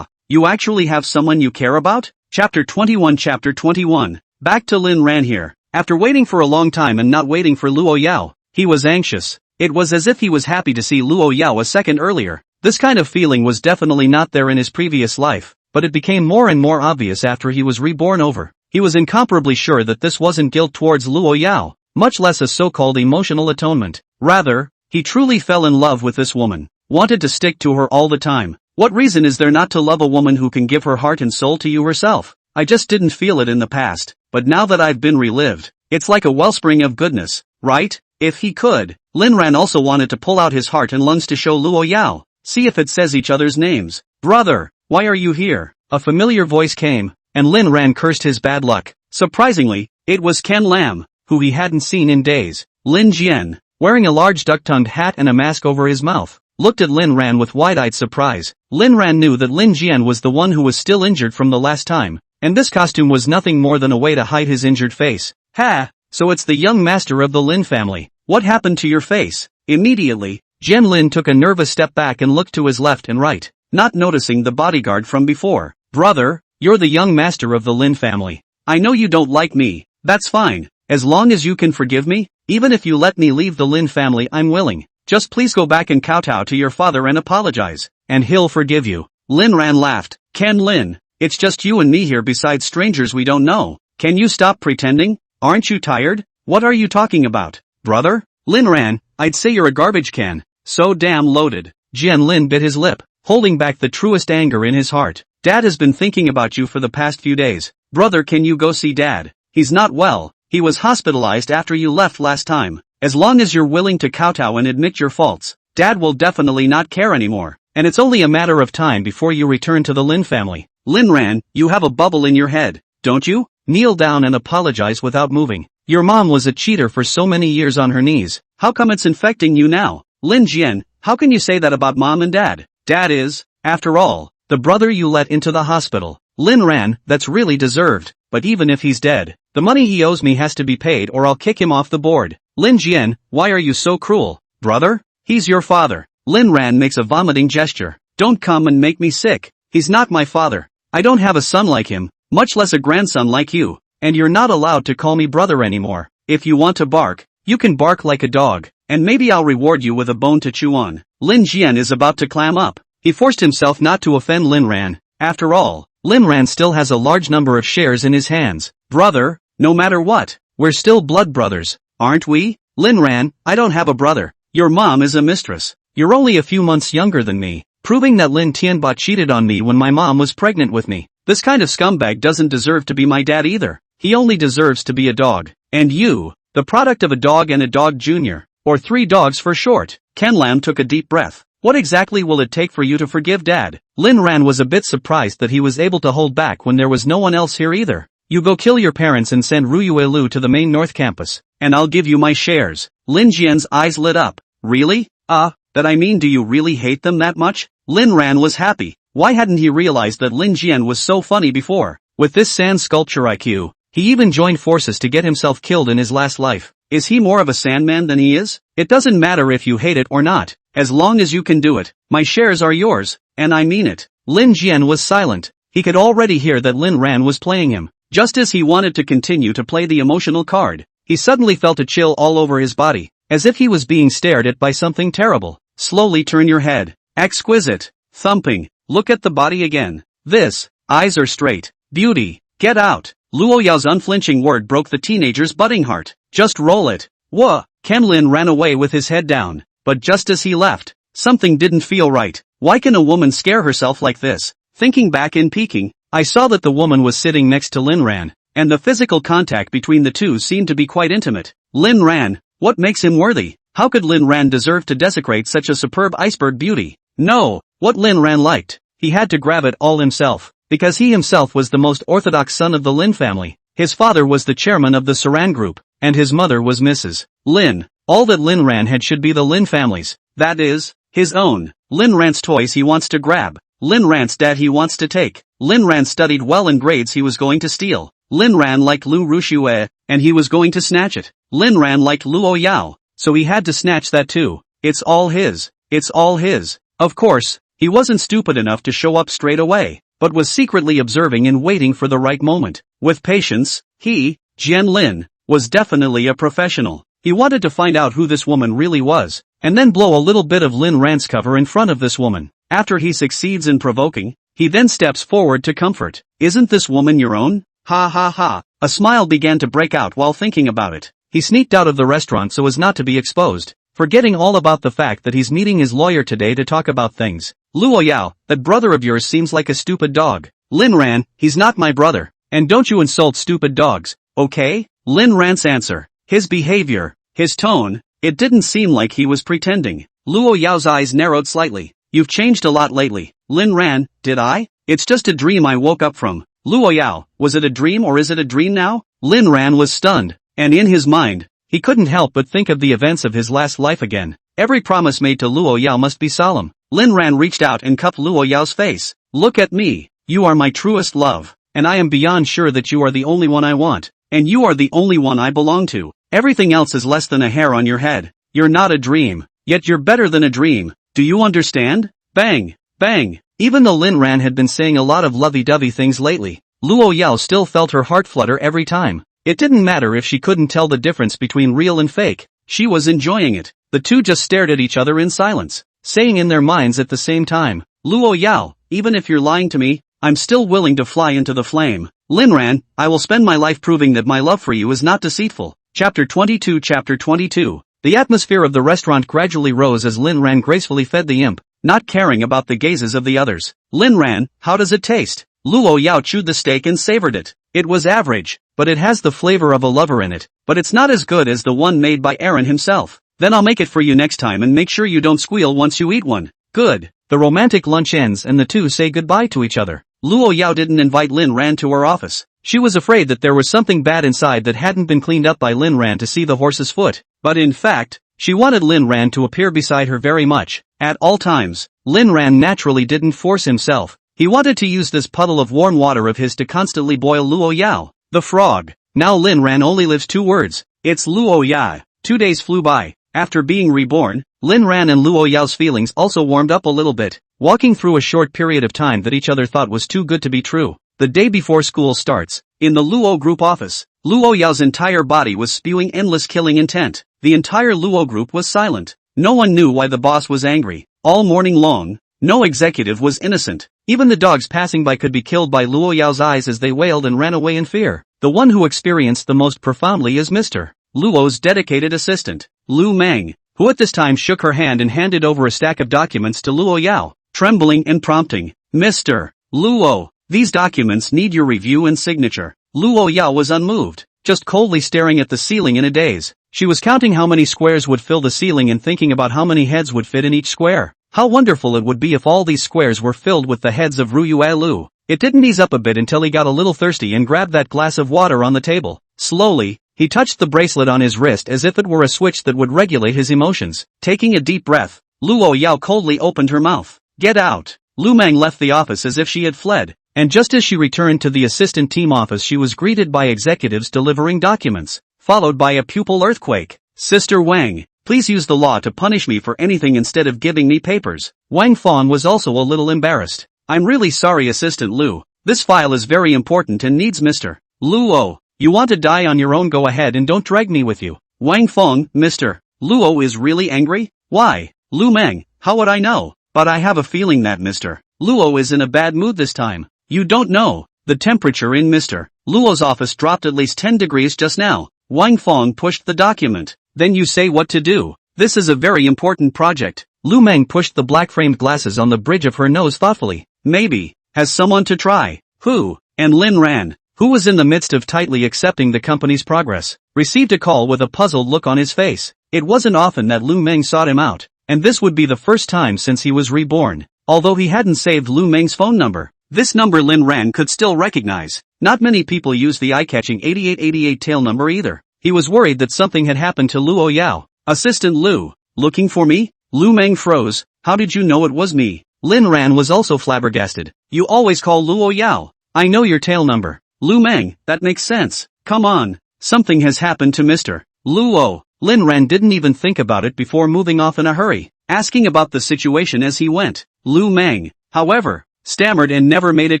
you actually have someone you care about? Chapter 21. Back to Lin Ran here. After waiting for a long time and not waiting for Luo Yao, he was anxious. It was as if he was happy to see Luo Yao a second earlier. This kind of feeling was definitely not there in his previous life, but it became more and more obvious after he was reborn over. He was incomparably sure that this wasn't guilt towards Luo Yao, much less a so-called emotional atonement. Rather, he truly fell in love with this woman, wanted to stick to her all the time. What reason is there not to love a woman who can give her heart and soul to you herself? I just didn't feel it in the past, but now that I've been relived, it's like a wellspring of goodness, right? If he could, Lin Ran also wanted to pull out his heart and lungs to show Luo Yao, see if it says each other's names. Brother, why are you here? A familiar voice came, and Lin Ran cursed his bad luck. Surprisingly, it was Ken Lam, who he hadn't seen in days. Lin Jian, wearing a large duck-tongued hat and a mask over his mouth, looked at Lin Ran with wide-eyed surprise. Lin Ran knew that Lin Jian was the one who was still injured from the last time, and this costume was nothing more than a way to hide his injured face. Ha! So it's the young master of the Lin family. What happened to your face? Immediately, Jian Lin took a nervous step back and looked to his left and right, not noticing the bodyguard from before. Brother, you're the young master of the Lin family. I know you don't like me. That's fine. As long as you can forgive me, even if you let me leave the Lin family, I'm willing. Just please go back and kowtow to your father and apologize, and he'll forgive you. Lin Ran laughed. Ken Lin, it's just you and me here besides strangers we don't know. Can you stop pretending? Aren't you tired? What are you talking about, brother? Lin Ran, I'd say you're a garbage can. So damn loaded. Jian Lin bit his lip, holding back the truest anger in his heart. Dad has been thinking about you for the past few days. Brother, can you go see Dad? He's not well. He was hospitalized after you left last time. As long as you're willing to kowtow and admit your faults, Dad will definitely not care anymore. And it's only a matter of time before you return to the Lin family. Lin Ran, you have a bubble in your head, don't you? Kneel down and apologize without moving. Your mom was a cheater for so many years on her knees. How come it's infecting you now? Lin Jian, how can you say that about mom and dad? Dad is, after all, the brother you let into the hospital. Lin Ran, that's really deserved. But even if he's dead, the money he owes me has to be paid or I'll kick him off the board. Lin Jian, why are you so cruel? Brother? He's your father. Lin Ran makes a vomiting gesture. Don't come and make me sick. He's not my father. I don't have a son like him, much less a grandson like you. And you're not allowed to call me brother anymore. If you want to bark, you can bark like a dog, and maybe I'll reward you with a bone to chew on. Lin Jian is about to clam up. He forced himself not to offend Lin Ran. After all, Lin Ran still has a large number of shares in his hands. Brother, no matter what, we're still blood brothers, aren't we? Lin Ran, I don't have a brother. Your mom is a mistress. You're only a few months younger than me, proving that Lin Tianba cheated on me when my mom was pregnant with me. This kind of scumbag doesn't deserve to be my dad either. He only deserves to be a dog. And you, the product of a dog and a dog junior, or 3 dogs for short. Ken Lam took a deep breath. What exactly will it take for you to forgive Dad? Lin Ran was a bit surprised that he was able to hold back when there was no one else here either. You go kill your parents and send Ruyue Lu to the main North Campus, and I'll give you my shares. Lin Jian's eyes lit up. Really? That I mean, do you really hate them that much? Lin Ran was happy. Why hadn't he realized that Lin Jian was so funny before? With this sand sculpture IQ, he even joined forces to get himself killed in his last life. Is he more of a sandman than he is? It doesn't matter if you hate it or not, as long as you can do it. My shares are yours, and I mean it. Lin Jian was silent. He could already hear that Lin Ran was playing him. Just as he wanted to continue to play the emotional card, he suddenly felt a chill all over his body, as if he was being stared at by something terrible. Slowly turn your head. Exquisite. Thumping. Look at the body again. This. Eyes are straight. Beauty. Get out. Luo Yao's unflinching word broke the teenager's budding heart. Just roll it. Whoa. Ken Lin ran away with his head down. But just as he left, something didn't feel right. Why can a woman scare herself like this? Thinking back and peeking, I saw that the woman was sitting next to Lin Ran, and the physical contact between the two seemed to be quite intimate. Lin Ran, what makes him worthy? How could Lin Ran deserve to desecrate such a superb iceberg beauty? No, what Lin Ran liked, he had to grab it all himself, because he himself was the most orthodox son of the Lin family. His father was the chairman of the Saran group, and his mother was Mrs. Lin. All that Lin Ran had should be the Lin family's, that is, his own. Lin Ran's toys he wants to grab. Lin Ran's dad he wants to take. Lin Ran studied well in grades he was going to steal. Lin Ran liked Lu Rushue, and he was going to snatch it. Lin Ran liked Luo Yao, so he had to snatch that too. It's all his. It's all his. Of course, he wasn't stupid enough to show up straight away, but was secretly observing and waiting for the right moment. With patience, he, Jian Lin, was definitely a professional. He wanted to find out who this woman really was, and then blow a little bit of Lin Ran's cover in front of this woman. After he succeeds in provoking, he then steps forward to comfort. Isn't this woman your own? Ha ha ha. A smile began to break out while thinking about it. He sneaked out of the restaurant so as not to be exposed, forgetting all about the fact that he's meeting his lawyer today to talk about things. Luo Yao, that brother of yours seems like a stupid dog. Lin Ran, he's not my brother. And don't you insult stupid dogs, okay? Lin Ran's answer, his behavior, his tone, it didn't seem like he was pretending. Luo Yao's eyes narrowed slightly. You've changed a lot lately. Lin Ran, did I? It's just a dream I woke up from. Luo Yao, was it a dream or is it a dream now? Lin Ran was stunned, and in his mind, he couldn't help but think of the events of his last life again. Every promise made to Luo Yao must be solemn. Lin Ran reached out and cupped Luo Yao's face. Look at me. You are my truest love, and I am beyond sure that you are the only one I want, and you are the only one I belong to. Everything else is less than a hair on your head. You're not a dream, yet you're better than a dream. Do you understand? Bang, bang. Even though Lin Ran had been saying a lot of lovey-dovey things lately, Luo Yao still felt her heart flutter every time. It didn't matter if she couldn't tell the difference between real and fake. She was enjoying it. The two just stared at each other in silence, saying in their minds at the same time, Luo Yao, even if you're lying to me, I'm still willing to fly into the flame. Lin Ran, I will spend my life proving that my love for you is not deceitful. Chapter 22. The atmosphere of the restaurant gradually rose as Lin Ran gracefully fed the imp, not caring about the gazes of the others. Lin Ran, how does it taste? Luo Yao chewed the steak and savored it. It was average, but it has the flavor of a lover in it, but it's not as good as the one made by Aaron himself. Then I'll make it for you next time and make sure you don't squeal once you eat one. Good. The romantic lunch ends and the two say goodbye to each other. Luo Yao didn't invite Lin Ran to her office. She was afraid that there was something bad inside that hadn't been cleaned up by Lin Ran to see the horse's foot. But in fact, she wanted Lin Ran to appear beside her very much, at all times. Lin Ran naturally didn't force himself. He wanted to use this puddle of warm water of his to constantly boil Luo Yao, the frog. Now Lin Ran only lives 2 words. It's Luo Yao. 2 days flew by. After being reborn, Lin Ran and Luo Yao's feelings also warmed up a little bit, walking through a short period of time that each other thought was too good to be true. The day before school starts, in the Luo group office, Luo Yao's entire body was spewing endless killing intent. The entire Luo group was silent. No one knew why the boss was angry. All morning long, no executive was innocent. Even the dogs passing by could be killed by Luo Yao's eyes as they wailed and ran away in fear. The one who experienced the most profoundly is Mr. Luo's dedicated assistant, Lu Meng, who at this time shook her hand and handed over a stack of documents to Luo Yao, trembling and prompting. Mr. Luo, these documents need your review and signature. Luo Yao was unmoved, just coldly staring at the ceiling in a daze. She was counting how many squares would fill the ceiling and thinking about how many heads would fit in each square. How wonderful it would be if all these squares were filled with the heads of Ruyue Lu. It didn't ease up a bit until he got a little thirsty and grabbed that glass of water on the table. Slowly, he touched the bracelet on his wrist as if it were a switch that would regulate his emotions. Taking a deep breath, Luo Yao coldly opened her mouth. Get out! Lu Meng left the office as if she had fled, and just as she returned to the assistant team office she was greeted by executives delivering documents, followed by a pupil earthquake. Sister Wang, please use the law to punish me for anything instead of giving me papers. Wang Fong was also a little embarrassed. I'm really sorry Assistant Lu, this file is very important and needs Mr. Luo. You want to die on your own, go ahead and don't drag me with you. Wang Fong, Mr. Luo is really angry? Why? Lu Meng, how would I know? But I have a feeling that Mr. Luo is in a bad mood this time. You don't know. The temperature in Mr. Luo's office dropped at least 10 degrees just now. Wang Fong pushed the document. Then you say what to do. This is a very important project. Lu Meng pushed the black-framed glasses on the bridge of her nose thoughtfully. Maybe. Has someone to try? Who? And Lin Ran, who was in the midst of tightly accepting the company's progress, received a call with a puzzled look on his face. It wasn't often that Lu Meng sought him out, and this would be the first time since he was reborn. Although he hadn't saved Lu Meng's phone number, this number Lin Ran could still recognize. Not many people use the eye-catching 8888 tail number either. He was worried that something had happened to Luo Yao. Assistant Lu, looking for me? Lu Meng froze. How did you know it was me? Lin Ran was also flabbergasted. You always call Luo Yao. I know your tail number. Lu Meng, that makes sense. Come on. Something has happened to Mr. Luo. Lin Ran didn't even think about it before moving off in a hurry, asking about the situation as he went. Lu Meng, however, stammered and never made it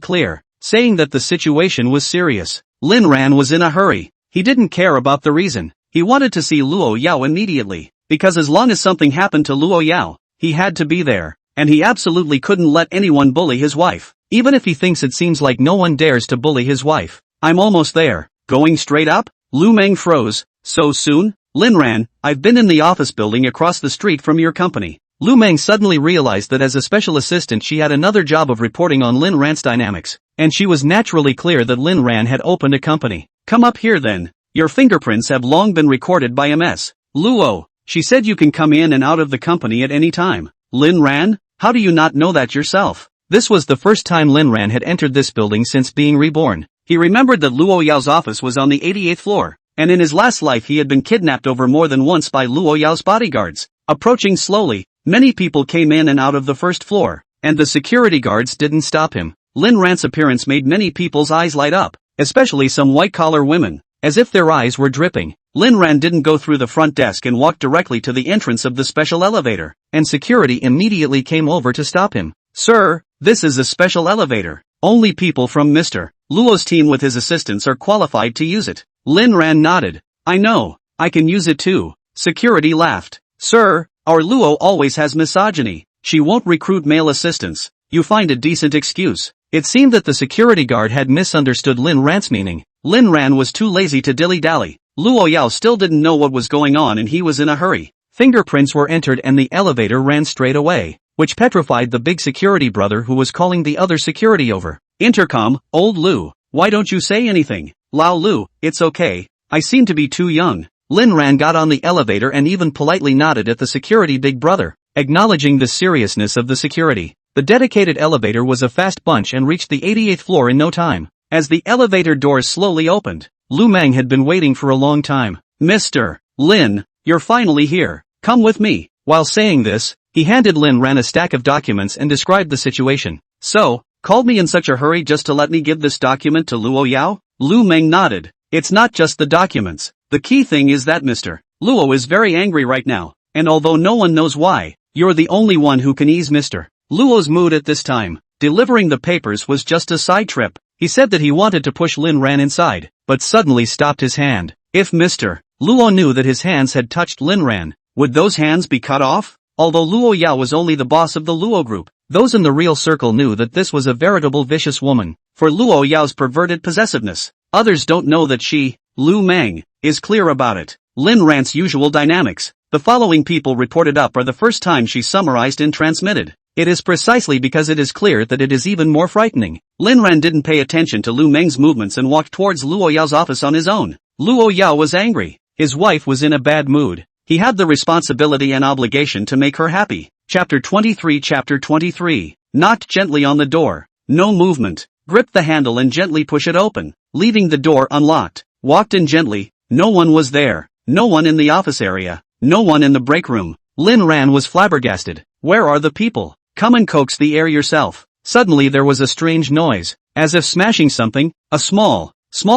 clear, saying that the situation was serious. Lin Ran was in a hurry. He didn't care about the reason. He wanted to see Luo Yao immediately, because as long as something happened to Luo Yao, he had to be there, and he absolutely couldn't let anyone bully his wife. Even if he thinks it seems like no one dares to bully his wife. I'm almost there. Going straight up? Lu Meng froze. So soon? Linran, I've been in the office building across the street from your company. Lu Meng suddenly realized that as a special assistant she had another job of reporting on Lin Ran's dynamics, and she was naturally clear that Lin Ran had opened a company. Come up here then. Your fingerprints have long been recorded by MS. Luo, she said you can come in and out of the company at any time. Lin Ran? How do you not know that yourself? This was the first time Lin Ran had entered this building since being reborn. He remembered that Luo Yao's office was on the 88th floor, and in his last life he had been kidnapped over more than once by Luo Yao's bodyguards. Approaching slowly, many people came in and out of the first floor, and the security guards didn't stop him. Lin Ran's appearance made many people's eyes light up, especially some white-collar women, as if their eyes were dripping. Lin Ran didn't go through the front desk and walked directly to the entrance of the special elevator, and security immediately came over to stop him. Sir, this is a special elevator. Only people from Mr. Luo's team with his assistants are qualified to use it. Lin Ran nodded. I know, I can use it too. Security laughed. Sir, our Luo always has misogyny. She won't recruit male assistants. You find a decent excuse. It seemed that the security guard had misunderstood Lin Ran's meaning. Lin Ran was too lazy to dilly-dally. Luo Yao still didn't know what was going on and he was in a hurry. Fingerprints were entered and the elevator ran straight away, which petrified the big security brother who was calling the other security over. Intercom, old Lu, why don't you say anything? Lao Lu, it's okay, I seem to be too young. Lin Ran got on the elevator and even politely nodded at the security big brother, acknowledging the seriousness of the security. The dedicated elevator was a fast bunch and reached the 88th floor in no time. As the elevator doors slowly opened, Lu Meng had been waiting for a long time. Mr. Lin, you're finally here. Come with me. While saying this, he handed Lin Ran a stack of documents and described the situation. So, called me in such a hurry just to let me give this document to Luo Yao? Lu Meng nodded. It's not just the documents. The key thing is that Mr. Luo is very angry right now, and although no one knows why, you're the only one who can ease Mr. Luo's mood at this time. Delivering the papers was just a side trip. He said that he wanted to push Lin Ran inside, but suddenly stopped his hand. If Mr. Luo knew that his hands had touched Lin Ran, would those hands be cut off? Although Luo Yao was only the boss of the Luo group, those in the real circle knew that this was a veritable vicious woman, for Luo Yao's perverted possessiveness. Others don't know that she, Lu Meng, is clear about it. Lin Ran's usual dynamics. The following people reported up are the first time she summarized and transmitted. It is precisely because it is clear that it is even more frightening. Lin Ran didn't pay attention to Lu Meng's movements and walked towards Luo Yao's office on his own. Luo Yao was angry. His wife was in a bad mood. He had the responsibility and obligation to make her happy. Chapter 23. Knocked gently on the door. No movement. Grip the handle and gently push it open, leaving the door unlocked. Walked in gently. No one was there. No one in the office area. No one in the break room. Lin Ran was flabbergasted. Where are the people? Come and coax the air yourself. Suddenly there was a strange noise, as if smashing something, a small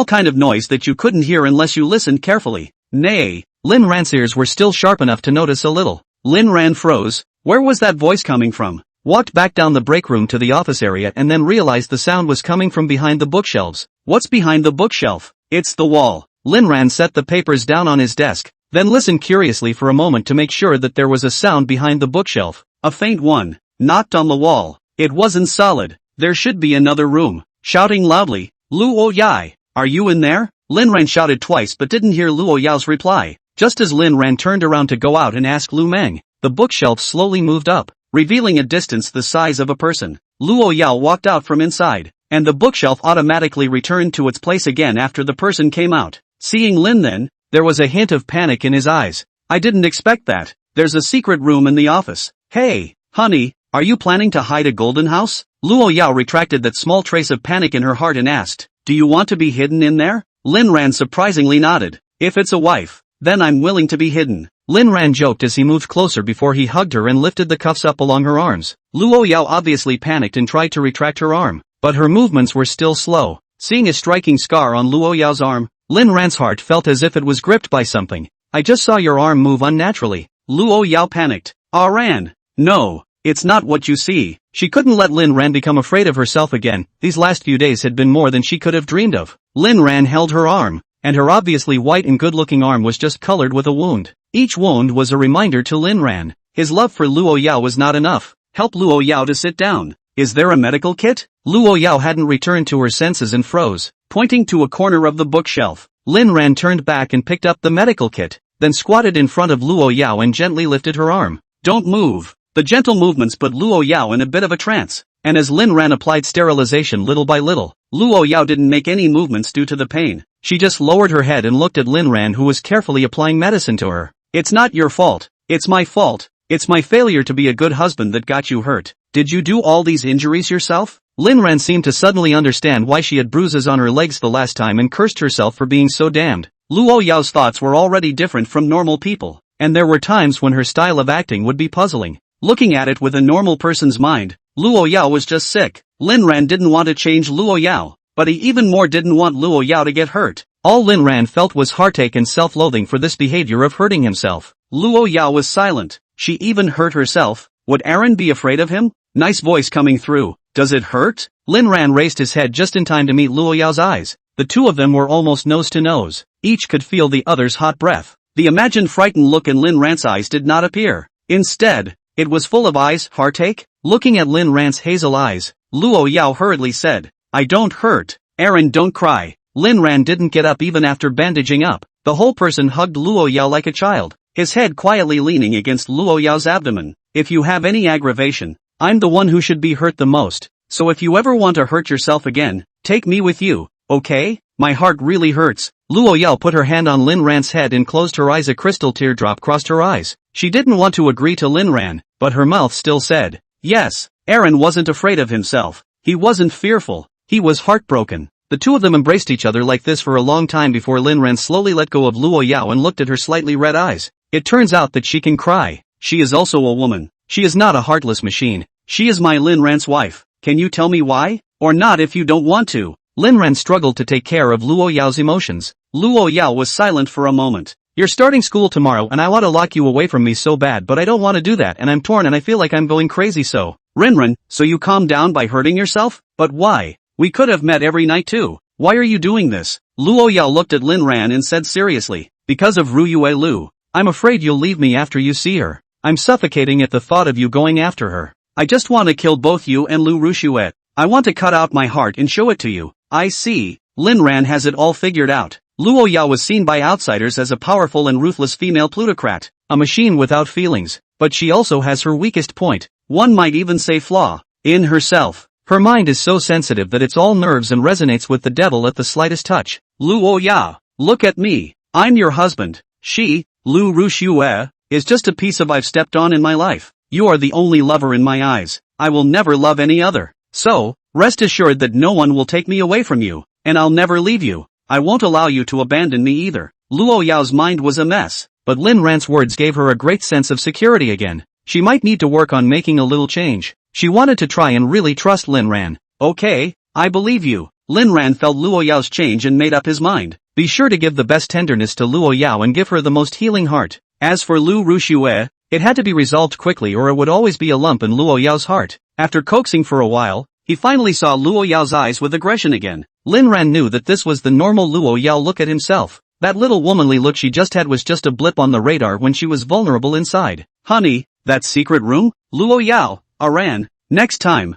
kind of noise that you couldn't hear unless you listened carefully. Nay, Lin Ran's ears were still sharp enough to notice a little. Lin Ran froze. Where was that voice coming from? Walked back down the break room to the office area and then realized the sound was coming from behind the bookshelves. What's behind the bookshelf? It's the wall. Lin Ran set the papers down on his desk, then listened curiously for a moment to make sure that there was a sound behind the bookshelf. A faint one. Knocked on the wall. It wasn't solid. There should be another room. Shouting loudly, Luo Yao, are you in there? Lin Ran shouted twice but didn't hear Luo Yao's reply. Just as Lin Ran turned around to go out and ask Lu Meng, the bookshelf slowly moved up, revealing a distance the size of a person. Luo Yao walked out from inside, and the bookshelf automatically returned to its place again after the person came out. Seeing Lin then, there was a hint of panic in his eyes. I didn't expect that. There's a secret room in the office. Hey, honey, are you planning to hide a golden house? Luo Yao retracted that small trace of panic in her heart and asked, do you want to be hidden in there? Lin Ran surprisingly nodded. If it's a wife, then I'm willing to be hidden. Lin Ran joked as he moved closer before he hugged her and lifted the cuffs up along her arms. Luo Yao obviously panicked and tried to retract her arm, but her movements were still slow. Seeing a striking scar on Luo Yao's arm, Lin Ran's heart felt as if it was gripped by something. I just saw your arm move unnaturally. Luo Yao panicked. Ah Ran. No. It's not what you see. She couldn't let Lin Ran become afraid of herself again. These last few days had been more than she could have dreamed of. Lin Ran held her arm. and her obviously white and good-looking arm was just colored with a wound. Each wound was a reminder to Lin Ran. His love for Luo Yao was not enough. Help Luo Yao to sit down. Is there a medical kit? Luo Yao hadn't returned to her senses and froze, pointing to a corner of the bookshelf. Lin Ran turned back and picked up the medical kit, then squatted in front of Luo Yao and gently lifted her arm. Don't move. The gentle movements put Luo Yao in a bit of a trance, and as Lin Ran applied sterilization little by little, Luo Yao didn't make any movements due to the pain. She just lowered her head and looked at Lin Ran, who was carefully applying medicine to her. It's not your fault. It's my fault. It's my failure to be a good husband that got you hurt. Did you do all these injuries yourself? Lin Ran seemed to suddenly understand why she had bruises on her legs the last time and cursed herself for being so damned. Luo Yao's thoughts were already different from normal people, and there were times when her style of acting would be puzzling. Looking at it with a normal person's mind, Luo Yao was just sick. Lin Ran didn't want to change Luo Yao, but he even more didn't want Luo Yao to get hurt. All Lin Ran felt was heartache and self-loathing for this behavior of hurting himself. Luo Yao was silent. She even hurt herself. Would Aaron be afraid of him? Nice voice coming through. Does it hurt? Lin Ran raised his head just in time to meet Luo Yao's eyes. The two of them were almost nose to nose. Each could feel the other's hot breath. The imagined frightened look in Lin Ran's eyes did not appear. Instead, it was full of eyes, heartache. Looking at Lin Ran's hazel eyes, Luo Yao hurriedly said, I don't hurt. Aaron, don't cry. Lin Ran didn't get up even after bandaging up. The whole person hugged Luo Yao like a child, his head quietly leaning against Luo Yao's abdomen. If you have any aggravation, I'm the one who should be hurt the most. So if you ever want to hurt yourself again, take me with you, okay? My heart really hurts. Luo Yao put her hand on Lin Ran's head and closed her eyes. A crystal teardrop crossed her eyes. She didn't want to agree to Lin Ran, but her mouth still said, yes. Aaron wasn't afraid of himself. He wasn't fearful. He was heartbroken. The two of them embraced each other like this for a long time before Lin Ran slowly let go of Luo Yao and looked at her slightly red eyes. It turns out that she can cry. She is also a woman. She is not a heartless machine. She is my Lin Ran's wife. Can you tell me why? Or not if you don't want to. Lin Ran struggled to take care of Luo Yao's emotions. Luo Yao was silent for a moment. You're starting school tomorrow and I want to lock you away from me so bad, but I don't want to do that and I'm torn and I feel like I'm going crazy. So, Rinran, so you calm down by hurting yourself? But why? We could have met every night too. Why are you doing this? Luo Yao looked at Lin Ran and said seriously, because of Ru Yue Lu. I'm afraid you'll leave me after you see her. I'm suffocating at the thought of you going after her. I just want to kill both you and Lu Rushuet. I want to cut out my heart and show it to you. I see. Lin Ran has it all figured out. Luo Yao was seen by outsiders as a powerful and ruthless female plutocrat, a machine without feelings, but she also has her weakest point, one might even say flaw, in herself. Her mind is so sensitive that it's all nerves and resonates with the devil at the slightest touch. Luo Yao, look at me. I'm your husband. She, Lu Rushue, is just a piece of I've stepped on in my life. You are the only lover in my eyes. I will never love any other. So, rest assured that no one will take me away from you, and I'll never leave you. I won't allow you to abandon me either. Luo Yao's mind was a mess, but Lin Ran's words gave her a great sense of security again. She might need to work on making a little change. She wanted to try and really trust Lin Ran. Okay, I believe you. Lin Ran felt Luo Yao's change and made up his mind. Be sure to give the best tenderness to Luo Yao and give her the most healing heart. As for Lu Rushue, it had to be resolved quickly or it would always be a lump in Luo Yao's heart. After coaxing for a while, he finally saw Luo Yao's eyes with aggression again. Lin Ran knew that this was the normal Luo Yao look at himself. That little womanly look she just had was just a blip on the radar when she was vulnerable inside. Honey, that secret room? Luo Yao, Aran, next time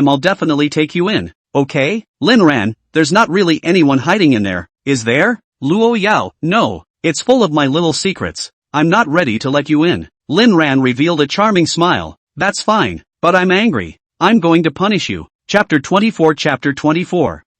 I'll definitely take you in, okay? Lin Ran, there's not really anyone hiding in there, is there? Luo Yao, no, it's full of my little secrets. I'm not ready to let you in. Lin Ran revealed a charming smile. That's fine, but I'm angry. I'm going to punish you. Chapter 24.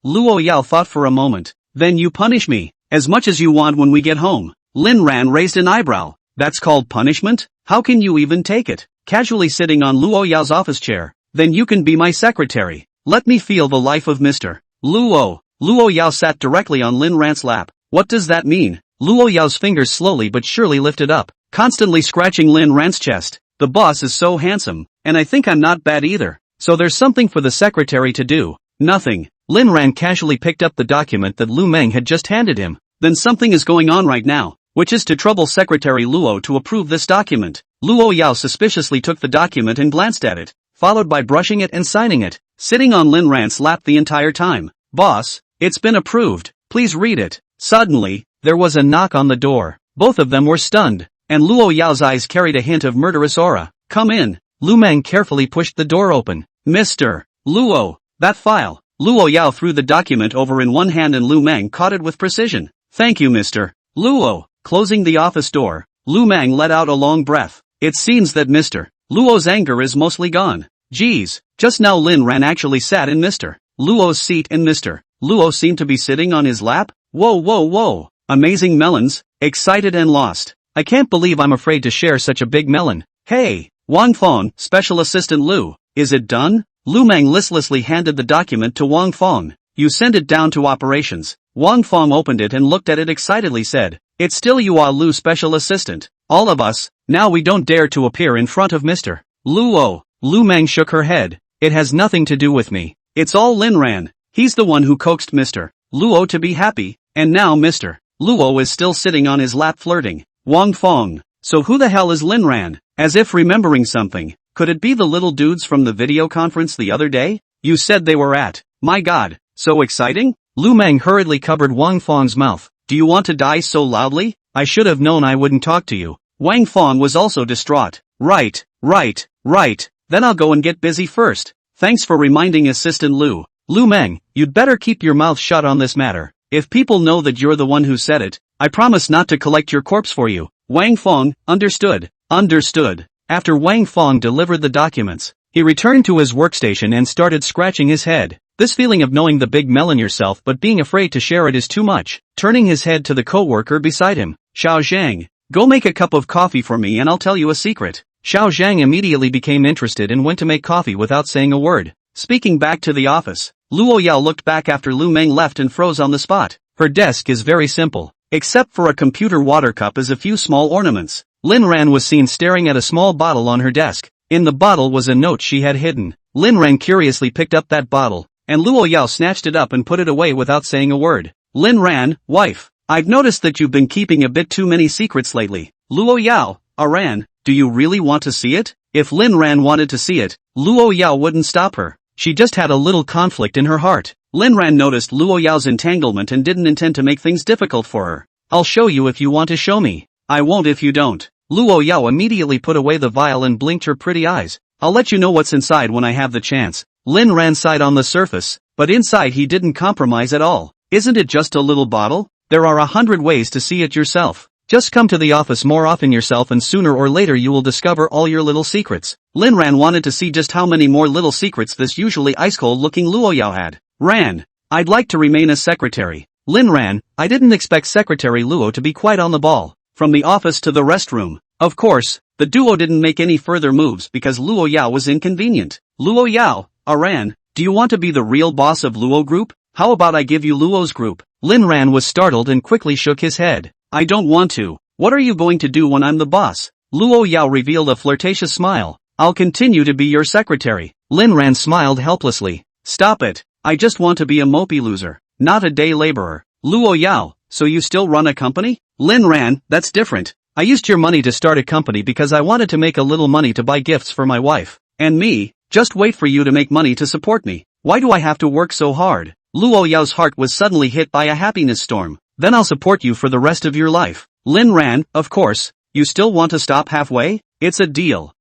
Luo Yao thought for a moment. Then you punish me, as much as you want when we get home. Lin Ran raised an eyebrow. That's called punishment? How can you even take it? Casually sitting on Luo Yao's office chair. Then you can be my secretary. Let me feel the life of Mr. Luo. Luo Yao sat directly on Lin Ran's lap. What does that mean? Luo Yao's fingers slowly but surely lifted up, constantly scratching Lin Ran's chest. The boss is so handsome, and I think I'm not bad either. So there's something for the secretary to do. Nothing. Lin Ran casually picked up the document that Lu Meng had just handed him. Then something is going on right now, which is to trouble Secretary Luo to approve this document. Luo Yao suspiciously took the document and glanced at it, followed by brushing it and signing it, sitting on Lin Ran's lap the entire time. Boss, it's been approved. Please read it. Suddenly, there was a knock on the door. Both of them were stunned, and Luo Yao's eyes carried a hint of murderous aura. "Come in." Lu Meng carefully pushed the door open. "Mr. Luo, that file." Luo Yao threw the document over in one hand and Lu Meng caught it with precision. "Thank you, Mr. Luo." Closing the office door, Lu Meng let out a long breath. It seems that Mr. Luo's anger is mostly gone. Geez, just now Lin Ran actually sat in Mr. Luo's seat and Mr. Luo seemed to be sitting on his lap. Whoa. Amazing melons, excited and lost. I can't believe I'm afraid to share such a big melon. Hey, Wang Fong, Special Assistant Lu, is it done? Lu Meng listlessly handed the document to Wang Fong. You send it down to operations. Wang Fong opened it and looked at it excitedly said, it's still you are Lu Special Assistant. All of us, now we don't dare to appear in front of Mr. Luo. Lu Meng shook her head. It has nothing to do with me. It's all Lin Ran. He's the one who coaxed Mr. Luo to be happy, and now Mr. Luo is still sitting on his lap flirting. Wang Fong. So who the hell is Lin Ran? As if remembering something. Could it be the little dudes from the video conference the other day? You said they were at. My god, so exciting? Lu Meng hurriedly covered Wang Fong's mouth. Do you want to die so loudly? I should have known I wouldn't talk to you. Wang Fong was also distraught. Right. Then I'll go and get busy first. Thanks for reminding Assistant Lu. Lu Meng, you'd better keep your mouth shut on this matter. If people know that you're the one who said it, I promise not to collect your corpse for you. Wang Fong, understood. After Wang Fong delivered the documents, he returned to his workstation and started scratching his head. This feeling of knowing the big melon yourself but being afraid to share it is too much. Turning his head to the co-worker beside him. Xiao Zhang, go make a cup of coffee for me and I'll tell you a secret. Xiao Zhang immediately became interested and went to make coffee without saying a word. Speaking back to the office, Luo Yao looked back after Lu Meng left and froze on the spot. Her desk is very simple. Except for a computer water cup as a few small ornaments. Lin Ran was seen staring at a small bottle on her desk. In the bottle was a note she had hidden. Lin Ran curiously picked up that bottle, and Luo Yao snatched it up and put it away without saying a word. Lin Ran, wife, I've noticed that you've been keeping a bit too many secrets lately. Luo Yao, Ran, do you really want to see it? If Lin Ran wanted to see it, Luo Yao wouldn't stop her. She just had a little conflict in her heart. Lin Ran noticed Luo Yao's entanglement and didn't intend to make things difficult for her. I'll show you if you want to show me. I won't if you don't. Luo Yao immediately put away the vial and blinked her pretty eyes. I'll let you know what's inside when I have the chance. Lin Ran sighed on the surface, but inside he didn't compromise at all. Isn't it just a little bottle? There are 100 ways to see it yourself. Just come to the office more often yourself and sooner or later you will discover all your little secrets. Lin Ran wanted to see just how many more little secrets this usually ice-cold looking Luo Yao had. Ran, I'd like to remain a secretary. Lin Ran, I didn't expect Secretary Luo to be quite on the ball. From the office to the restroom. Of course, the duo didn't make any further moves because Luo Yao was inconvenient. Luo Yao, Ran, do you want to be the real boss of Luo Group? How about I give you Luo's group? Lin Ran was startled and quickly shook his head. I don't want to. What are you going to do when I'm the boss? Luo Yao revealed a flirtatious smile. I'll continue to be your secretary. Lin Ran smiled helplessly. Stop it. I just want to be a mopey loser, not a day laborer. Luo Yao, so you still run a company? Lin Ran, that's different. I used your money to start a company because I wanted to make a little money to buy gifts for my wife. And me, just wait for you to make money to support me. Why do I have to work so hard? Luo Yao's heart was suddenly hit by a happiness storm. Then I'll support you for the rest of your life. Lin Ran, of course, you still want to stop halfway? It's a deal.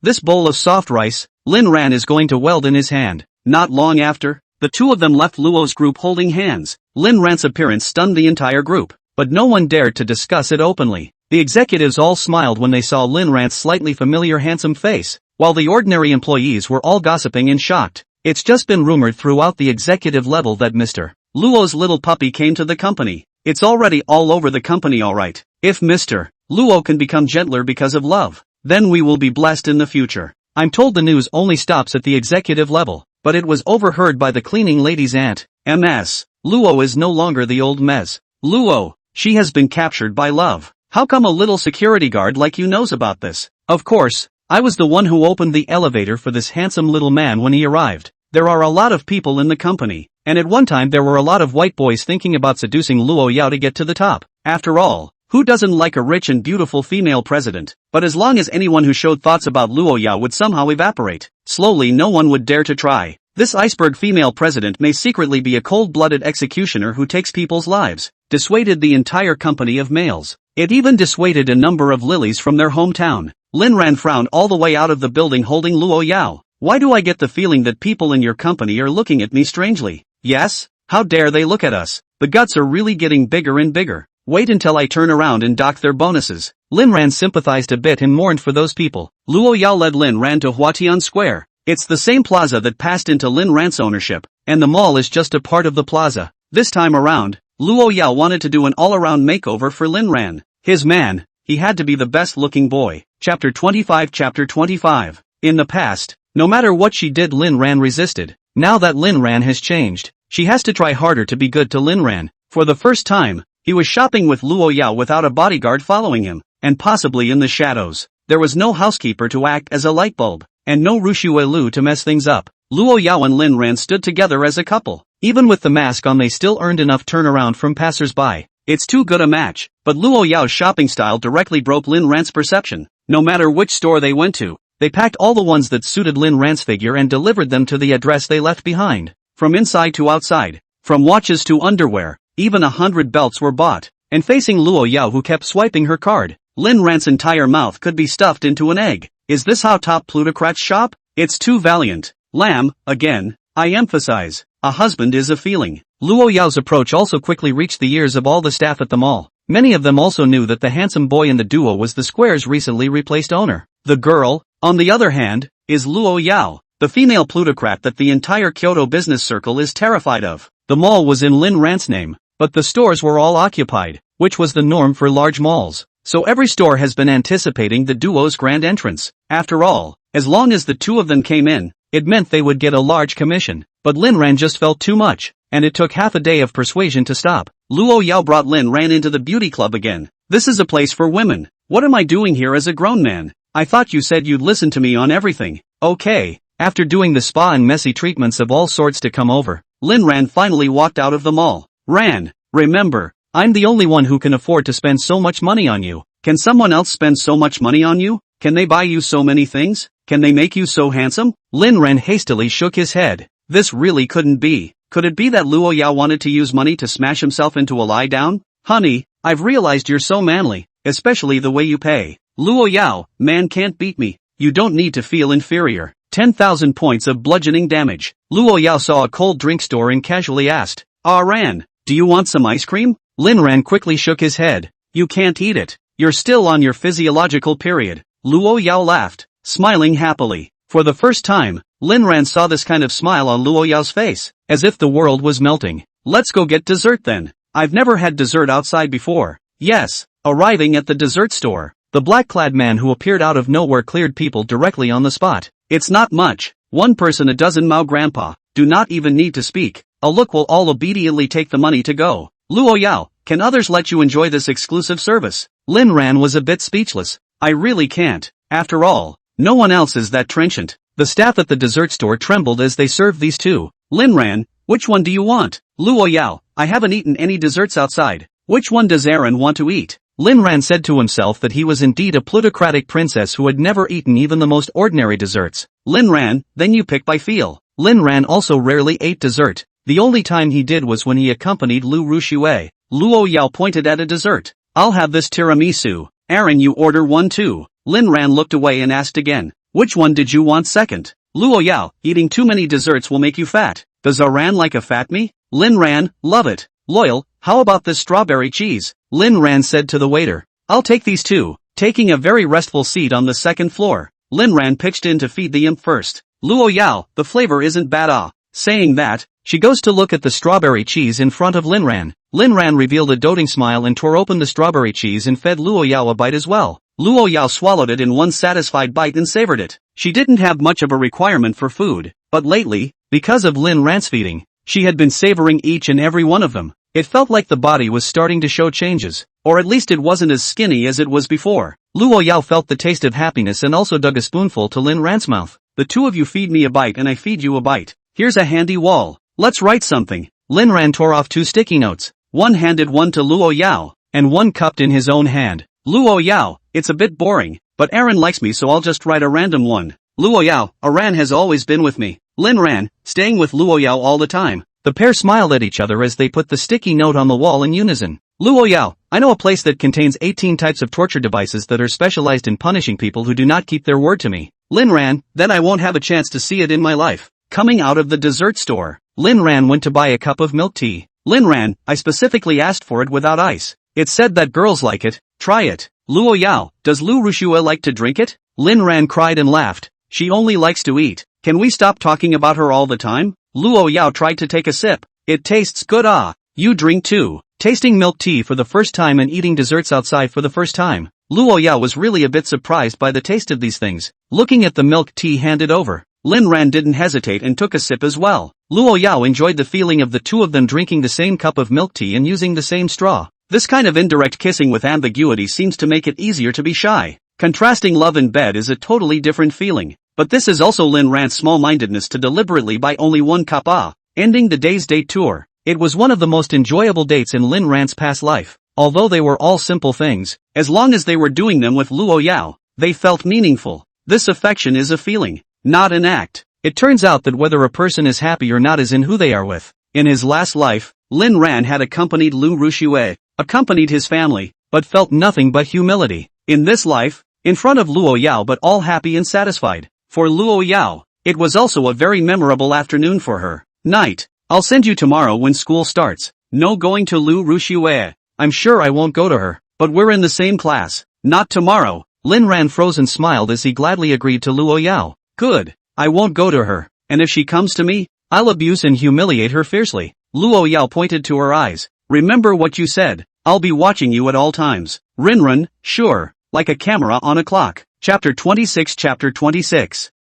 This bowl of soft rice, Lin Ran is going to weld in his hand. Not long after, the two of them left Luo's group holding hands. Lin Ran's appearance stunned the entire group, but no one dared to discuss it openly. The executives all smiled when they saw Lin Ran's slightly familiar handsome face, while the ordinary employees were all gossiping and shocked. It's just been rumored throughout the executive level that Mr. Luo's little puppy came to the company. It's already all over the company alright. If Mr. Luo can become gentler because of love, then we will be blessed in the future. I'm told the news only stops at the executive level, but it was overheard by the cleaning lady's aunt. Ms. Luo is no longer the old Ms. Luo. She has been captured by love. How come a little security guard like you knows about this? Of course, I was the one who opened the elevator for this handsome little man when he arrived. There are a lot of people in the company, and at one time there were a lot of white boys thinking about seducing Luo Yao to get to the top. After all, who doesn't like a rich and beautiful female president? But as long as anyone who showed thoughts about Luo Yao would somehow evaporate, slowly no one would dare to try. This iceberg female president may secretly be a cold-blooded executioner who takes people's lives, dissuaded the entire company of males. It even dissuaded a number of lilies from their hometown. Lin Ran frowned all the way out of the building holding Luo Yao. Why do I get the feeling that people in your company are looking at me strangely? Yes? How dare they look at us? The guts are really getting bigger and bigger. Wait until I turn around and dock their bonuses. Lin Ran sympathized a bit and mourned for those people. Luo Yao led Lin Ran to Huatian Square. It's the same plaza that passed into Lin Ran's ownership, and the mall is just a part of the plaza. This time around, Luo Yao wanted to do an all-around makeover for Lin Ran. His man, he had to be the best-looking boy. Chapter 25. In the past, no matter what she did Lin Ran resisted. Now that Lin Ran has changed, she has to try harder to be good to Lin Ran. For the first time, he was shopping with Luo Yao without a bodyguard following him, and possibly in the shadows. There was no housekeeper to act as a light bulb, and no Rushue Lu to mess things up. Luo Yao and Lin Ran stood together as a couple. Even with the mask on they still earned enough turnaround from passers-by. It's too good a match, but Luo Yao's shopping style directly broke Lin Ran's perception. No matter which store they went to, they packed all the ones that suited Lin Ran's figure and delivered them to the address they left behind. From inside to outside, from watches to underwear, even 100 belts were bought. And facing Luo Yao who kept swiping her card, Lin Ran's entire mouth could be stuffed into an egg. Is this how top plutocrats shop? It's too valiant. Lamb, again, I emphasize, a husband is a feeling. Luo Yao's approach also quickly reached the ears of all the staff at the mall. Many of them also knew that the handsome boy in the duo was the square's recently replaced owner. The girl, on the other hand, is Luo Yao, the female plutocrat that the entire Kyoto business circle is terrified of. The mall was in Lin Ran's name, but the stores were all occupied, which was the norm for large malls. So every store has been anticipating the duo's grand entrance. After all, as long as the two of them came in, it meant they would get a large commission. But Lin Ran just felt too much, and it took half a day of persuasion to stop. Luo Yao brought Lin Ran into the beauty club again. This is a place for women. What am I doing here as a grown man? I thought you said you'd listen to me on everything. Okay. After doing the spa and messy treatments of all sorts to come over, Lin Ran finally walked out of the mall. Ran, remember, I'm the only one who can afford to spend so much money on you. Can someone else spend so much money on you? Can they buy you so many things? Can they make you so handsome? Lin Ran hastily shook his head. This really couldn't be. Could it be that Luo Yao wanted to use money to smash himself into a lie down? Honey, I've realized you're so manly, especially the way you pay. Luo Yao, man can't beat me. You don't need to feel inferior. 10,000 points of bludgeoning damage. Luo Yao saw a cold drink store and casually asked, Ran, do you want some ice cream? Lin Ran quickly shook his head. You can't eat it. You're still on your physiological period. Luo Yao laughed, smiling happily. For the first time, Lin Ran saw this kind of smile on Luo Yao's face, as if the world was melting. Let's go get dessert then. I've never had dessert outside before. Yes. Arriving at the dessert store, the black-clad man who appeared out of nowhere cleared people directly on the spot. It's not much. One person a dozen Mao grandpa. Do not even need to speak. A look will all obediently take the money to go. Luo Yao, can others let you enjoy this exclusive service? Lin Ran was a bit speechless. I really can't. After all, no one else is that trenchant. The staff at the dessert store trembled as they served these two. Lin Ran, which one do you want? Luo Yao, I haven't eaten any desserts outside. Which one does Aaron want to eat? Lin Ran said to himself that he was indeed a plutocratic princess who had never eaten even the most ordinary desserts. Lin Ran, then you pick by feel. Lin Ran also rarely ate dessert. The only time he did was when he accompanied Lu Rushue. Luo Yao pointed at a dessert. I'll have this tiramisu. Aaron, you order one too. Lin Ran looked away and asked again. Which one did you want second? Luo Yao, eating too many desserts will make you fat. Does Aaron like a fat me? Lin Ran, love it. Loyal, how about this strawberry cheese? Lin Ran said to the waiter. I'll take these two. Taking a very restful seat on the second floor, Lin Ran pitched in to feed the imp first. Luo Yao, the flavor isn't bad. Saying that, she goes to look at the strawberry cheese in front of Lin Ran. Lin Ran revealed a doting smile and tore open the strawberry cheese and fed Luo Yao a bite as well. Luo Yao swallowed it in one satisfied bite and savored it. She didn't have much of a requirement for food, but lately, because of Lin Ran's feeding, she had been savoring each and every one of them. It felt like the body was starting to show changes, or at least it wasn't as skinny as it was before. Luo Yao felt the taste of happiness and also dug a spoonful to Lin Ran's mouth. The two of you feed me a bite and I feed you a bite. Here's a handy wall. Let's write something. Lin Ran tore off 2 sticky notes. One handed one to Luo Yao, and one cupped in his own hand. Luo Yao, it's a bit boring, but Aaron likes me so I'll just write a random one. Luo Yao, Aaron has always been with me. Lin Ran, staying with Luo Yao all the time. The pair smiled at each other as they put the sticky note on the wall in unison. Luo Yao, I know a place that contains 18 types of torture devices that are specialized in punishing people who do not keep their word to me. Lin Ran, then I won't have a chance to see it in my life. Coming out of the dessert store, Lin Ran went to buy a cup of milk tea. Lin Ran, I specifically asked for it without ice. It said that girls like it. Try it. Luo Yao, does Lu Rushua like to drink it? Lin Ran cried and laughed. She only likes to eat. Can we stop talking about her all the time? Luo Yao tried to take a sip. It tastes good. Ah, you drink too. Tasting milk tea for the first time and eating desserts outside for the first time, Luo Yao was really a bit surprised by the taste of these things. Looking at the milk tea handed over, Lin Ran didn't hesitate and took a sip as well. Luo Yao enjoyed the feeling of the two of them drinking the same cup of milk tea and using the same straw. This kind of indirect kissing with ambiguity seems to make it easier to be shy. Contrasting love in bed is a totally different feeling. But this is also Lin Ran's small-mindedness to deliberately buy only one cup. Ending the day's date tour. It was one of the most enjoyable dates in Lin Ran's past life. Although they were all simple things, as long as they were doing them with Luo Yao, they felt meaningful. This affection is a feeling, not an act. It turns out that whether a person is happy or not is in who they are with. In his last life, Lin Ran had accompanied Lu Rushue, accompanied his family, but felt nothing but humility. In this life, in front of Luo Yao but all happy and satisfied. For Luo Yao, it was also a very memorable afternoon for her. Night. I'll send you tomorrow when school starts. No going to Lu Rushue. I'm sure I won't go to her, but we're in the same class. Not tomorrow. Lin Ran froze and smiled as he gladly agreed to Luo Yao. Good. I won't go to her, and if she comes to me, I'll abuse and humiliate her fiercely. Luo Yao pointed to her eyes. Remember what you said. I'll be watching you at all times. Rinrun, sure. Like a camera on a clock. Chapter 26.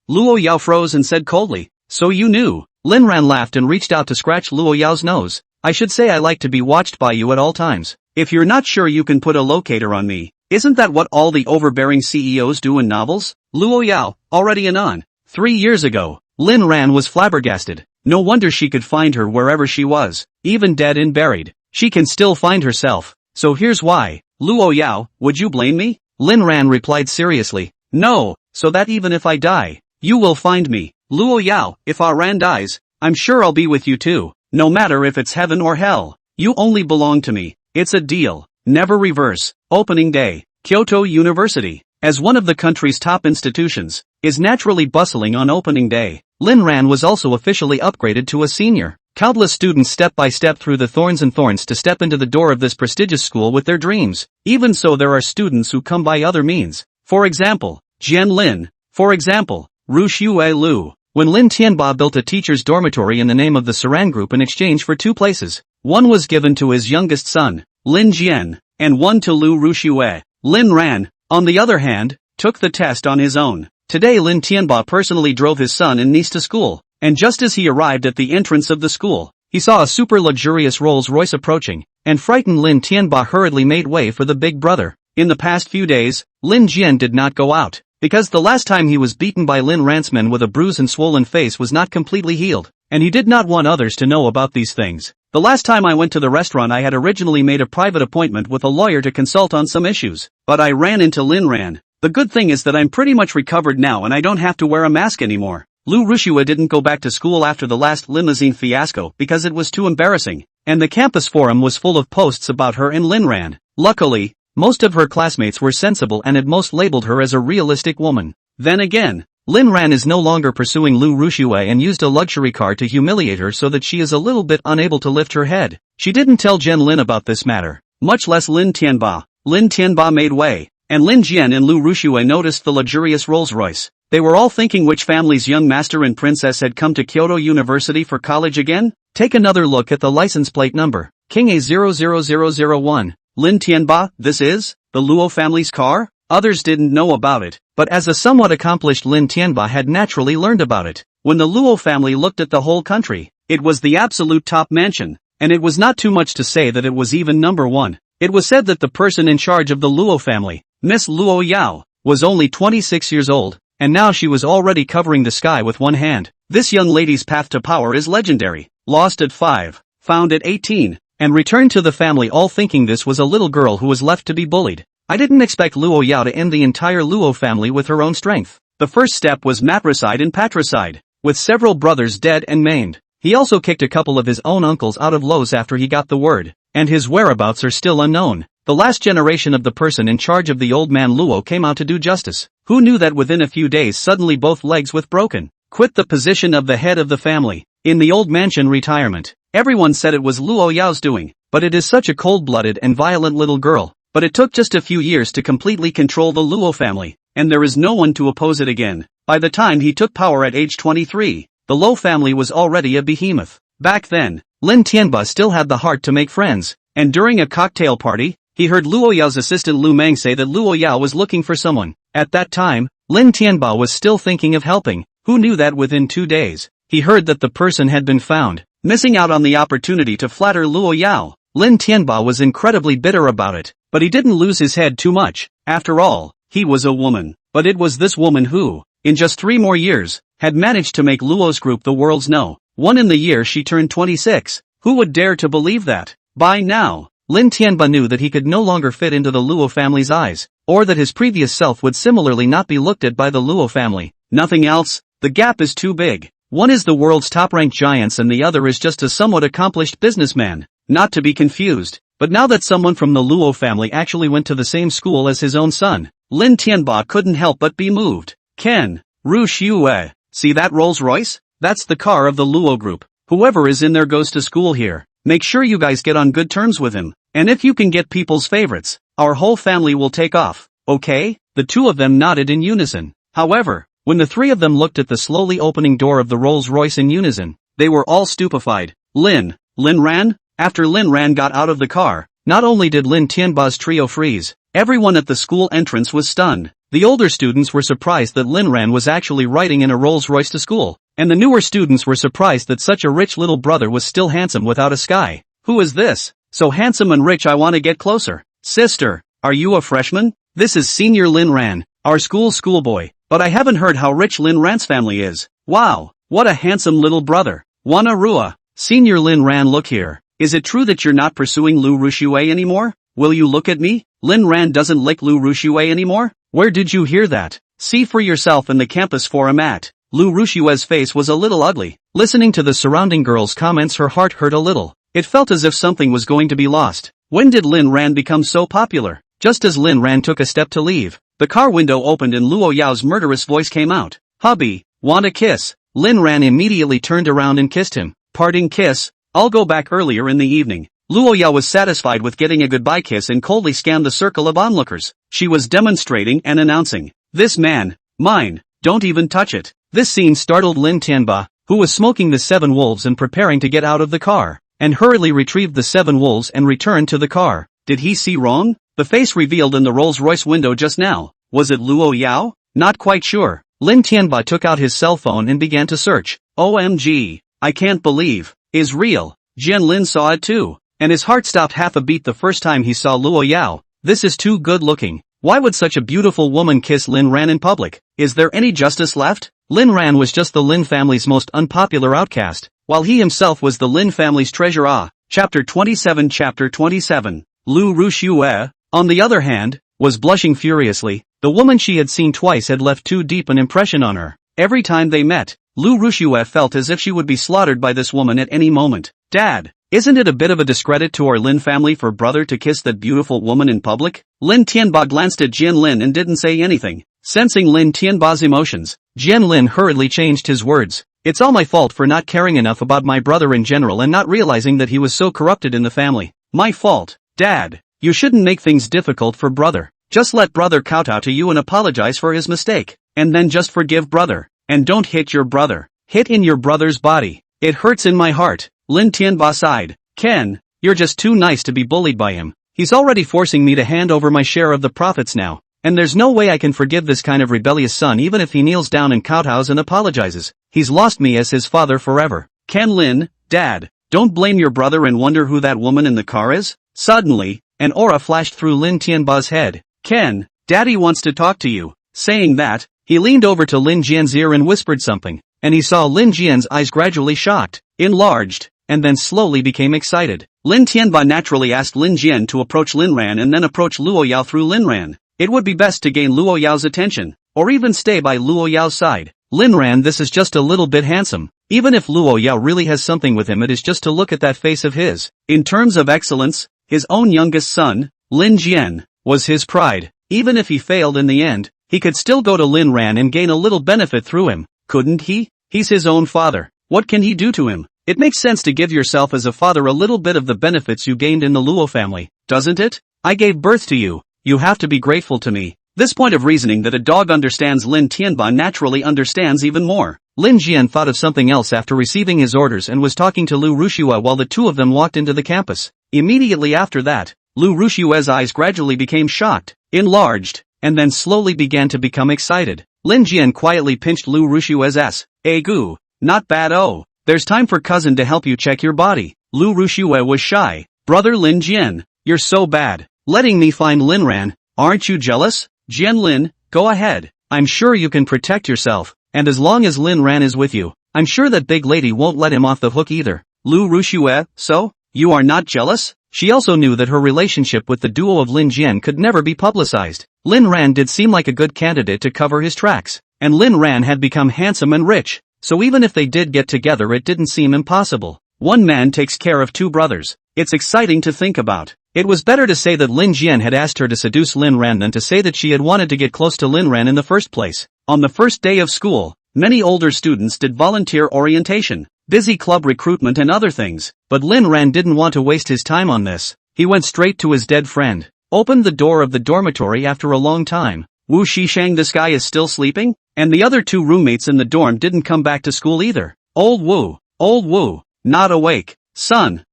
Luo Yao froze and said coldly, so you knew. Lin Ran laughed and reached out to scratch Luo Yao's nose. I should say I like to be watched by you at all times. If you're not sure you can put a locator on me. Isn't that what all the overbearing CEOs do in novels? Luo Yao, already anon. 3 years ago, Lin Ran was flabbergasted. No wonder she could find her wherever she was, even dead and buried. She can still find herself. So here's why. Luo Yao, would you blame me? Lin Ran replied seriously. No, so that even if I die, you will find me. Luo Yao, if our Ran dies, I'm sure I'll be with you too. No matter if it's heaven or hell. You only belong to me. It's a deal. Never reverse. Opening day. Kyoto University, as one of the country's top institutions, is naturally bustling on opening day. Lin Ran was also officially upgraded to a senior. Countless students step by step through the thorns and thorns to step into the door of this prestigious school with their dreams. Even so, there are students who come by other means. For example, Jian Lin. For example, Ru Xue Lu. When Lin Tianba built a teacher's dormitory in the name of the Saran Group in exchange for 2 places, one was given to his youngest son, Lin Jian, and one to Lu Rushue. Lin Ran, on the other hand, took the test on his own. Today Lin Tianba personally drove his son and niece to school, and just as he arrived at the entrance of the school, he saw a super luxurious Rolls-Royce approaching, and frightened Lin Tianba hurriedly made way for the big brother. In the past few days, Lin Jian did not go out, because the last time he was beaten by Lin Ran's men with a bruised and swollen face was not completely healed, and he did not want others to know about these things. The last time I went to the restaurant I had originally made a private appointment with a lawyer to consult on some issues, but I ran into Lin Ran. The good thing is that I'm pretty much recovered now and I don't have to wear a mask anymore. Lu Rushua didn't go back to school after the last limousine fiasco because it was too embarrassing, and the campus forum was full of posts about her and Lin Ran. Luckily, most of her classmates were sensible and had most labeled her as a realistic woman. Then again, Lin Ran is no longer pursuing Lu Rushue and used a luxury car to humiliate her so that she is a little bit unable to lift her head. She didn't tell Jian Lin about this matter, much less Lin Tianba. Lin Tianba made way, and Lin Jian and Lu Rushue noticed the luxurious Rolls-Royce. They were all thinking which family's young master and princess had come to Kyoto University for college again. Take another look at the license plate number, King A00001. Lin Tianba, this is the Luo family's car? Others didn't know about it, but as a somewhat accomplished Lin Tianba had naturally learned about it. When the Luo family looked at the whole country, it was the absolute top mansion, and it was not too much to say that it was even number 1. It was said that the person in charge of the Luo family, Miss Luo Yao, was only 26 years old, and now she was already covering the sky with one hand. This young lady's path to power is legendary. Lost at 5, found at 18, and returned to the family all thinking this was a little girl who was left to be bullied. I didn't expect Luo Yao to end the entire Luo family with her own strength. The first step was matricide and patricide. with several brothers dead and maimed. He also kicked a couple of his own uncles out of Lowe's after he got the word, and his whereabouts are still unknown. The last generation of the person in charge of the old man Luo came out to do justice. Who knew that within a few days suddenly both legs with broken? Quit the position of the head of the family. In the old mansion retirement, everyone said it was Luo Yao's doing, but it is such a cold-blooded and violent little girl. But it took just a few years to completely control the Luo family, and there is no one to oppose it again. By the time he took power at age 23, the Luo family was already a behemoth. Back then, Lin Tianba still had the heart to make friends, and during a cocktail party, he heard Luo Yao's assistant Lu Meng say that Luo Yao was looking for someone. At that time, Lin Tianba was still thinking of helping. Who knew that within 2 days, he heard that the person had been found, missing out on the opportunity to flatter Luo Yao. Lin Tianba was incredibly bitter about it, but he didn't lose his head too much. After all, he was a woman. But it was this woman who, in just 3 more years, had managed to make Luo's group the world's #1 in the year she turned 26. Who would dare to believe that? By now, Lin Tianba knew that he could no longer fit into the Luo family's eyes, or that his previous self would similarly not be looked at by the Luo family. Nothing else, the gap is too big. One is the world's top-ranked giants and the other is just a somewhat accomplished businessman. Not to be confused, but now that someone from the Luo family actually went to the same school as his own son, Lin Tianba couldn't help but be moved. Ken, Ru Xiue, see that Rolls Royce? That's the car of the Luo group. Whoever is in there goes to school here. Make sure you guys get on good terms with him. And if you can get people's favorites, our whole family will take off, okay? The two of them nodded in unison. However, when the three of them looked at the slowly opening door of the Rolls Royce in unison, they were all stupefied. Lin Ran? After Lin Ran got out of the car, not only did Lin Tianba's trio freeze, everyone at the school entrance was stunned. The older students were surprised that Lin Ran was actually riding in a Rolls Royce to school, and the newer students were surprised that such a rich little brother was still handsome without a sky. Who is this? So handsome and rich, I want to get closer. Sister, are you a freshman? This is Senior Lin Ran, our schoolboy, but I haven't heard how rich Lin Ran's family is. Wow, what a handsome little brother. Wana Rua. Senior Lin Ran, look here. Is it true that you're not pursuing Lu Ruxue anymore? Will you look at me? Lin Ran doesn't like Lu Ruxue anymore? Where did you hear that? See for yourself in the campus forum at. Lu Ruxue's face was a little ugly. Listening to the surrounding girls' comments, her heart hurt a little. It felt as if something was going to be lost. When did Lin Ran become so popular? Just as Lin Ran took a step to leave, the car window opened and Luo Yao's murderous voice came out. Hubby, want a kiss? Lin Ran immediately turned around and kissed him. Parting kiss? I'll go back earlier in the evening. Luo Yao was satisfied with getting a goodbye kiss and coldly scanned the circle of onlookers. She was demonstrating and announcing, "This man, mine, don't even touch it." This scene startled Lin Tianba, who was smoking the 7 wolves and preparing to get out of the car, and hurriedly retrieved the 7 wolves and returned to the car. Did he see wrong? The face revealed in the Rolls-Royce window just now. Was it Luo Yao? Not quite sure. Lin Tianba took out his cell phone and began to search. OMG, I can't believe. Is real. Jian Lin saw it too, and his heart stopped half a beat the first time he saw Luo Yao. This is too good looking. Why would such a beautiful woman kiss Lin Ran in public? Is there any justice left? Lin Ran was just the Lin family's most unpopular outcast, while he himself was the Lin family's treasure. Chapter 27. Chapter 27. Lu Ruxue, on the other hand, was blushing furiously. The woman she had seen twice had left too deep an impression on her. Every time they met, Lu Ruxue felt as if she would be slaughtered by this woman at any moment. Dad, isn't it a bit of a discredit to our Lin family for brother to kiss that beautiful woman in public? Lin Tianba glanced at Jian Lin and didn't say anything. Sensing Lin Tianba's emotions, Jian Lin hurriedly changed his words. It's all my fault for not caring enough about my brother in general and not realizing that he was so corrupted in the family. My fault. Dad, you shouldn't make things difficult for brother. Just let brother kowtow to you and apologize for his mistake. And then just forgive brother. And don't hit your brother. Hit in your brother's body. It hurts in my heart. Lin Tianba sighed. Ken, you're just too nice to be bullied by him. He's already forcing me to hand over my share of the profits now. And there's no way I can forgive this kind of rebellious son even if he kneels down and kowtows and apologizes. He's lost me as his father forever. Ken Lin, Dad, don't blame your brother and wonder who that woman in the car is? Suddenly, an aura flashed through Lin Tianba's head. Ken, Daddy wants to talk to you. Saying that, he leaned over to Lin Jian's ear and whispered something, and he saw Lin Jian's eyes gradually shocked, enlarged, and then slowly became excited. Lin Tianba naturally asked Lin Jian to approach Lin Ran and then approach Luo Yao through Lin Ran. It would be best to gain Luo Yao's attention, or even stay by Luo Yao's side. Lin Ran, this is just a little bit handsome. Even if Luo Yao really has something with him, it is just to look at that face of his. In terms of excellence, his own youngest son, Lin Jian, was his pride. Even if he failed in the end, he could still go to Lin Ran and gain a little benefit through him, couldn't he? He's his own father. What can he do to him? It makes sense to give yourself as a father a little bit of the benefits you gained in the Luo family, doesn't it? I gave birth to you. You have to be grateful to me. This point of reasoning that a dog understands Lin Tianban naturally understands even more. Lin Jian thought of something else after receiving his orders and was talking to Lu Rushua while the two of them walked into the campus. Immediately after that, Lu Rushua's eyes gradually became shocked, enlarged, and then slowly began to become excited. Lin Jian quietly pinched Lu Rushua's ass. Gu, not bad. Oh, there's time for cousin to help you check your body. Lu Rushua was shy. Brother Lin Jian, you're so bad. Letting me find Lin Ran, aren't you jealous? Jian Lin, go ahead. I'm sure you can protect yourself, and as long as Lin Ran is with you, I'm sure that big lady won't let him off the hook either. Lu Rushua, so? You are not jealous? She also knew that her relationship with the duo of Lin Jian could never be publicized. Lin Ran did seem like a good candidate to cover his tracks, and Lin Ran had become handsome and rich, so even if they did get together it didn't seem impossible. One man takes care of two brothers. It's exciting to think about. It was better to say that Lin Jian had asked her to seduce Lin Ran than to say that she had wanted to get close to Lin Ran in the first place. On the first day of school, many older students did volunteer orientation, busy club recruitment and other things, but Lin Ran didn't want to waste his time on this. He went straight to his dead friend, opened the door of the dormitory after a long time. Wu Shishang, this guy is still sleeping? And the other two roommates in the dorm didn't come back to school either. Old Wu, not awake. Son,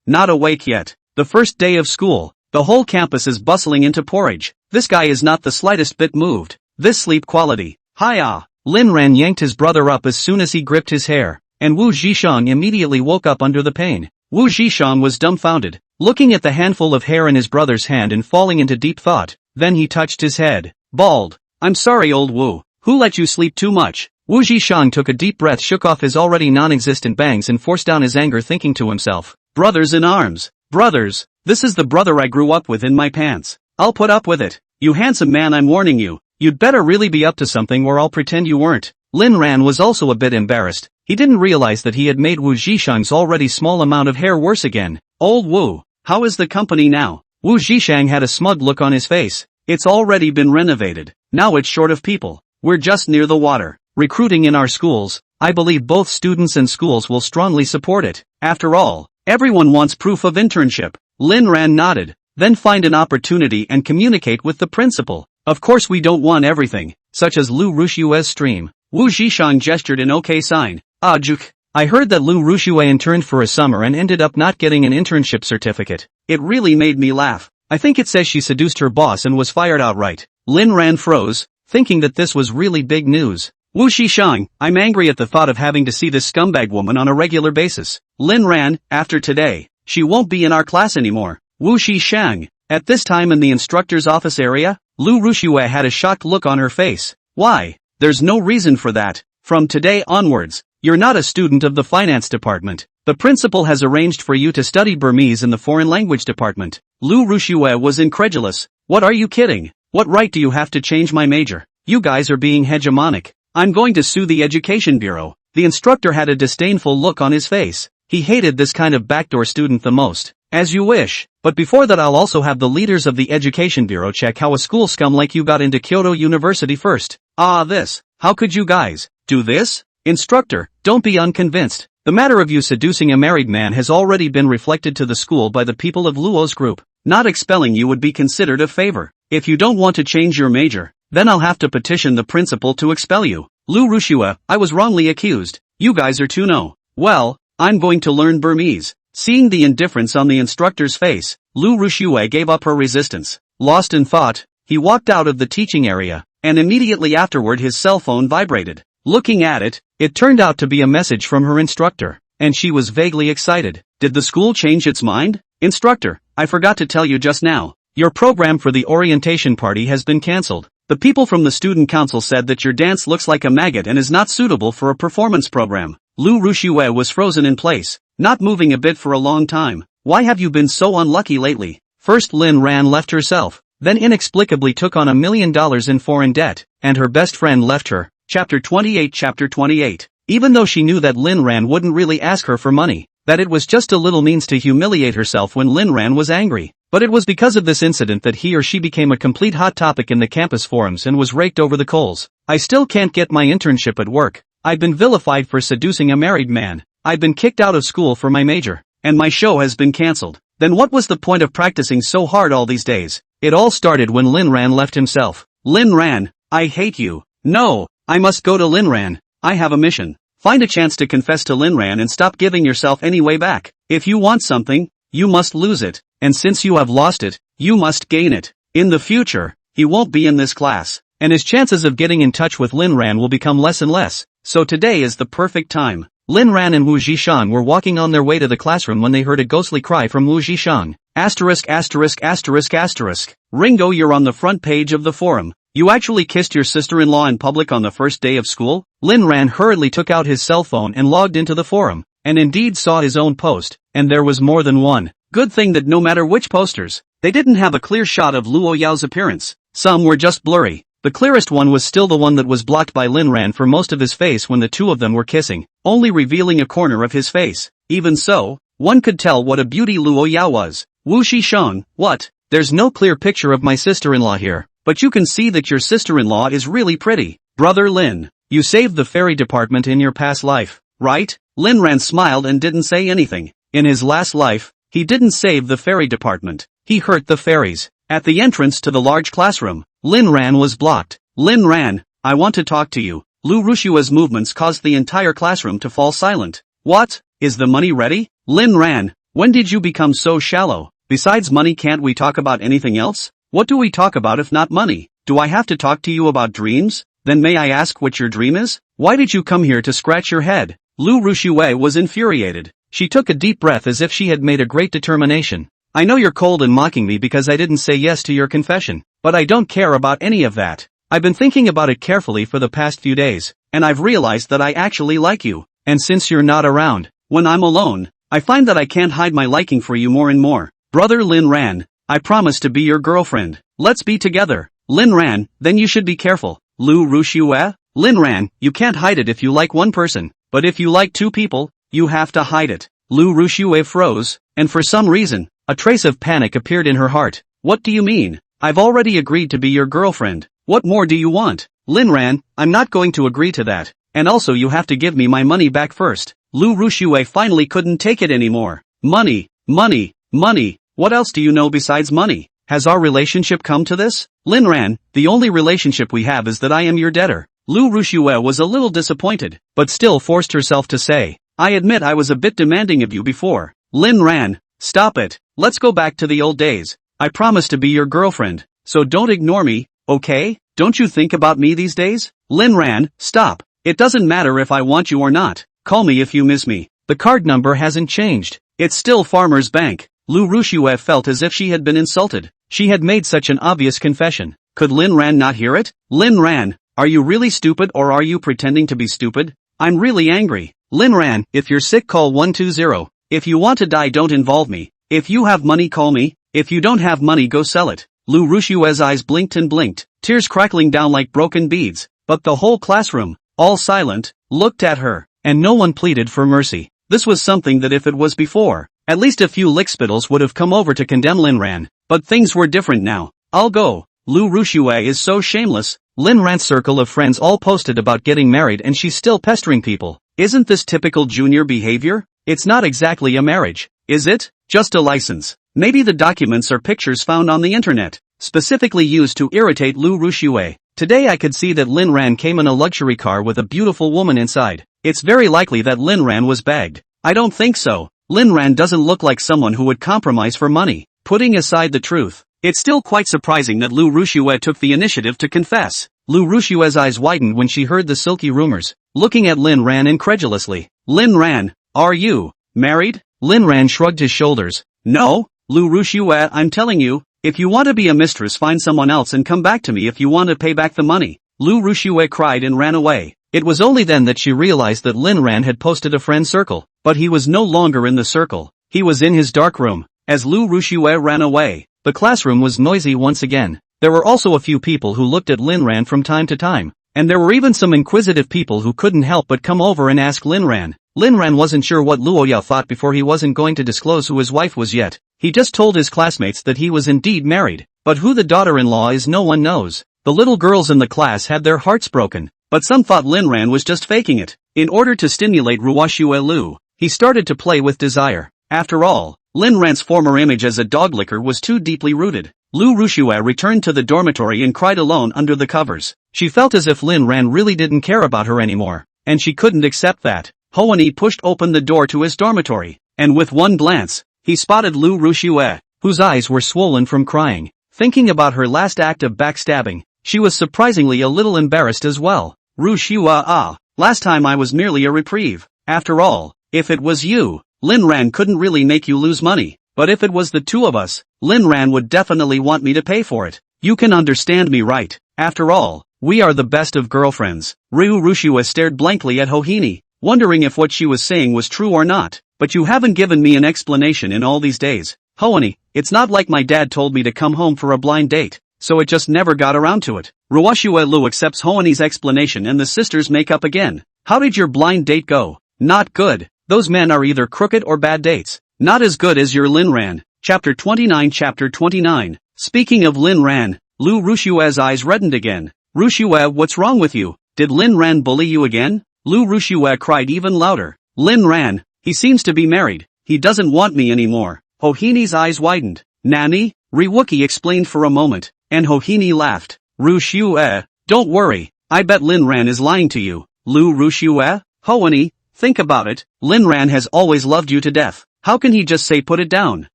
not awake yet. The first day of school, the whole campus is bustling into porridge. This guy is not the slightest bit moved. This sleep quality. Hiya! Lin Ran yanked his brother up as soon as he gripped his hair, and Wu Zhishang immediately woke up under the pain. Wu Zhishang was dumbfounded, looking at the handful of hair in his brother's hand and falling into deep thought. Then he touched his head. Bald. I'm sorry, old Wu. Who let you sleep too much? Wu Zhishang took a deep breath, shook off his already non-existent bangs and forced down his anger, thinking to himself. Brothers in arms. Brothers, this is the brother I grew up with in my pants. I'll put up with it. You handsome man, I'm warning you. You'd better really be up to something or I'll pretend you weren't. Lin Ran was also a bit embarrassed. He didn't realize that he had made Wu Zhishang's already small amount of hair worse again. Old Wu, how is the company now? Wu Zhishang had a smug look on his face. It's already been renovated. Now it's short of people. We're just near the water. Recruiting in our schools, I believe both students and schools will strongly support it. After all, everyone wants proof of internship. Lin Ran nodded. Then find an opportunity and communicate with the principal. Of course we don't want everything, such as Lu Rushua's stream. Wu Zhishang gestured an okay sign. Juk. I heard that Lu Rushua interned for a summer and ended up not getting an internship certificate. It really made me laugh. I think it says she seduced her boss and was fired outright. Lin Ran froze, thinking that this was really big news. Wu Zhishang, I'm angry at the thought of having to see this scumbag woman on a regular basis. Lin Ran, after today, she won't be in our class anymore. Wu Zhishang, at this time in the instructor's office area, Lu Rushua had a shocked look on her face. Why? There's no reason for that. From today onwards, you're not a student of the finance department. The principal has arranged for you to study Burmese in the foreign language department. Lu Rushua was incredulous. What, are you kidding? What right do you have to change my major? You guys are being hegemonic. I'm going to sue the education bureau. The instructor had a disdainful look on his face. He hated this kind of backdoor student the most. As you wish. But before that, I'll also have the leaders of the education bureau check how a school scum like you got into Kyoto University first. This. How could you guys do this? Instructor, don't be unconvinced. The matter of you seducing a married man has already been reflected to the school by the people of Luo's group. Not expelling you would be considered a favor. If you don't want to change your major, then I'll have to petition the principal to expel you. Lu Rushua, I was wrongly accused. You guys are too no. Well, I'm going to learn Burmese. Seeing the indifference on the instructor's face, Lu Rushua gave up her resistance. Lost in thought, he walked out of the teaching area, and immediately afterward his cell phone vibrated. Looking at it, it turned out to be a message from her instructor, and she was vaguely excited. Did the school change its mind? Instructor, I forgot to tell you just now. Your program for the orientation party has been cancelled. The people from the student council said that your dance looks like a maggot and is not suitable for a performance program. Lu Rushua was frozen in place, not moving a bit for a long time. Why have you been so unlucky lately? First Lin Ran left herself, then inexplicably took on $1 million in foreign debt, and her best friend left her. Chapter 28. Chapter 28. Even though she knew that Lin Ran wouldn't really ask her for money, that it was just a little means to humiliate herself when Lin Ran was angry. But it was because of this incident that he or she became a complete hot topic in the campus forums and was raked over the coals. I still can't get my internship at work. I've been vilified for seducing a married man. I've been kicked out of school for my major. And my show has been cancelled. Then what was the point of practicing so hard all these days? It all started when Lin Ran left himself. Lin Ran, I hate you. No, I must go to Lin Ran. I have a mission. Find a chance to confess to Lin Ran and stop giving yourself any way back. If you want something, you must lose it. And since you have lost it, you must gain it. In the future, he won't be in this class. And his chances of getting in touch with Lin Ran will become less and less. So today is the perfect time. Lin Ran and Wu Zhishan were walking on their way to the classroom when they heard a ghostly cry from Wu Zhishan. Asterisk asterisk asterisk asterisk. Ringo, you're on the front page of the forum. You actually kissed your sister-in-law in public on the first day of school? Lin Ran hurriedly took out his cell phone and logged into the forum, and indeed saw his own post, and there was more than one. Good thing that no matter which posters, they didn't have a clear shot of Luo Yao's appearance. Some were just blurry. The clearest one was still the one that was blocked by Lin Ran for most of his face when the two of them were kissing, only revealing a corner of his face. Even so, one could tell what a beauty Luo Yao was. Wu Zhishan, what? There's no clear picture of my sister-in-law here, but you can see that your sister-in-law is really pretty. Brother Lin, you saved the fairy department in your past life, right? Lin Ran smiled and didn't say anything. In his last life, he didn't save the fairy department. He hurt the fairies. At the entrance to the large classroom, Lin Ran was blocked. Lin Ran, I want to talk to you. Lu Rushua's movements caused the entire classroom to fall silent. What? Is the money ready? Lin Ran, when did you become so shallow? Besides money, can't we talk about anything else? What do we talk about if not money? Do I have to talk to you about dreams? Then may I ask what your dream is? Why did you come here to scratch your head? Lu Rushue was infuriated. She took a deep breath as if she had made a great determination. I know you're cold and mocking me because I didn't say yes to your confession, but I don't care about any of that. I've been thinking about it carefully for the past few days, and I've realized that I actually like you. And since you're not around, when I'm alone, I find that I can't hide my liking for you more and more. Brother Lin Ran, I promise to be your girlfriend. Let's be together. Lin Ran, then you should be careful. Lu Rushue? Lin Ran, you can't hide it if you like one person, but if you like two people, you have to hide it. Lu Rushue froze, and for some reason, a trace of panic appeared in her heart. What do you mean? I've already agreed to be your girlfriend. What more do you want? Lin Ran, I'm not going to agree to that. And also you have to give me my money back first. Lu Rushue finally couldn't take it anymore. Money, money, money. What else do you know besides money? Has our relationship come to this? Lin Ran, the only relationship we have is that I am your debtor. Lu Rushue was a little disappointed, but still forced herself to say, I admit I was a bit demanding of you before. Lin Ran, stop it. Let's go back to the old days. I promise to be your girlfriend, so don't ignore me, okay? Don't you think about me these days? Lin Ran, stop. It doesn't matter if I want you or not. Call me if you miss me. The card number hasn't changed. It's still Farmer's Bank. Lu Rushue felt as if she had been insulted. She had made such an obvious confession. Could Lin Ran not hear it? Lin Ran, are you really stupid or are you pretending to be stupid? I'm really angry. Lin Ran, if you're sick call 120. If you want to die don't involve me. If you have money call me. If you don't have money go sell it. Lu Rushue's eyes blinked and blinked, tears crackling down like broken beads. But the whole classroom, all silent, looked at her, and no one pleaded for mercy. This was something that if it was before, at least a few lickspittles would have come over to condemn Lin Ran. But things were different now. I'll go. Lu Rushue is so shameless. Lin Ran's circle of friends all posted about getting married and she's still pestering people. Isn't this typical junior behavior? It's not exactly a marriage, is it? Just a license. Maybe the documents are pictures found on the internet, specifically used to irritate Lu Rushue. Today I could see that Lin Ran came in a luxury car with a beautiful woman inside. It's very likely that Lin Ran was bagged. I don't think so. Lin Ran doesn't look like someone who would compromise for money. Putting aside the truth, it's still quite surprising that Lu Rushue took the initiative to confess. Lu Rushue's eyes widened when she heard the silky rumors, looking at Lin Ran incredulously. Lin Ran, are you married? Lin Ran shrugged his shoulders. No, Lu Rushue, I'm telling you, if you want to be a mistress find someone else and come back to me if you want to pay back the money. Lu Rushue cried and ran away. It was only then that she realized that Lin Ran had posted a friend circle, but he was no longer in the circle. He was in his dark room. As Lu Rushue ran away, the classroom was noisy once again. There were also a few people who looked at Lin Ran from time to time. and there were even some inquisitive people who couldn't help but come over and ask Linran. Linran wasn't sure what Luoyao thought before he wasn't going to disclose who his wife was yet. He just told his classmates that he was indeed married, but who the daughter-in-law is no one knows. The little girls in the class had their hearts broken, but some thought Linran was just faking it. In order to stimulate Ruoxue Lu, he started to play with desire. After all, Linran's former image as a dog licker was too deeply rooted. Lu Ruxue returned to the dormitory and cried alone under the covers. She felt as if Linran really didn't care about her anymore, and she couldn't accept that. Hoani pushed open the door to his dormitory, and with one glance, he spotted Lu Ruxue, whose eyes were swollen from crying. Thinking about her last act of backstabbing, she was surprisingly a little embarrassed as well. Ruxue, last time I was merely a reprieve. After all, if it was you, Linran couldn't really make you lose money. But if it was the two of us, Linran would definitely want me to pay for it. You can understand me, right? After all, we are the best of girlfriends. Ryu Ruxue stared blankly at Hohini, wondering if what she was saying was true or not. But you haven't given me an explanation in all these days. Hoani, it's not like my dad told me to come home for a blind date, so it just never got around to it. Ruoxue Lu accepts Hoani's explanation and the sisters make up again. How did your blind date go? Not good. Those men are either crooked or bad dates. Not as good as your Linran. Chapter 29. Chapter 29. Speaking of Linran, Lu Ruxue's eyes reddened again. Ruxue, what's wrong with you? Did Linran bully you again? Lu Ruxue cried even louder. Linran, he seems to be married. He doesn't want me anymore. Hohini's eyes widened. Nani? Riwookie explained for a moment, and Hohini laughed. Ruxue, don't worry, I bet Linran is lying to you. Lu Ruxue? Hoani, think about it, Linran has always loved you to death. How can he just say put it down?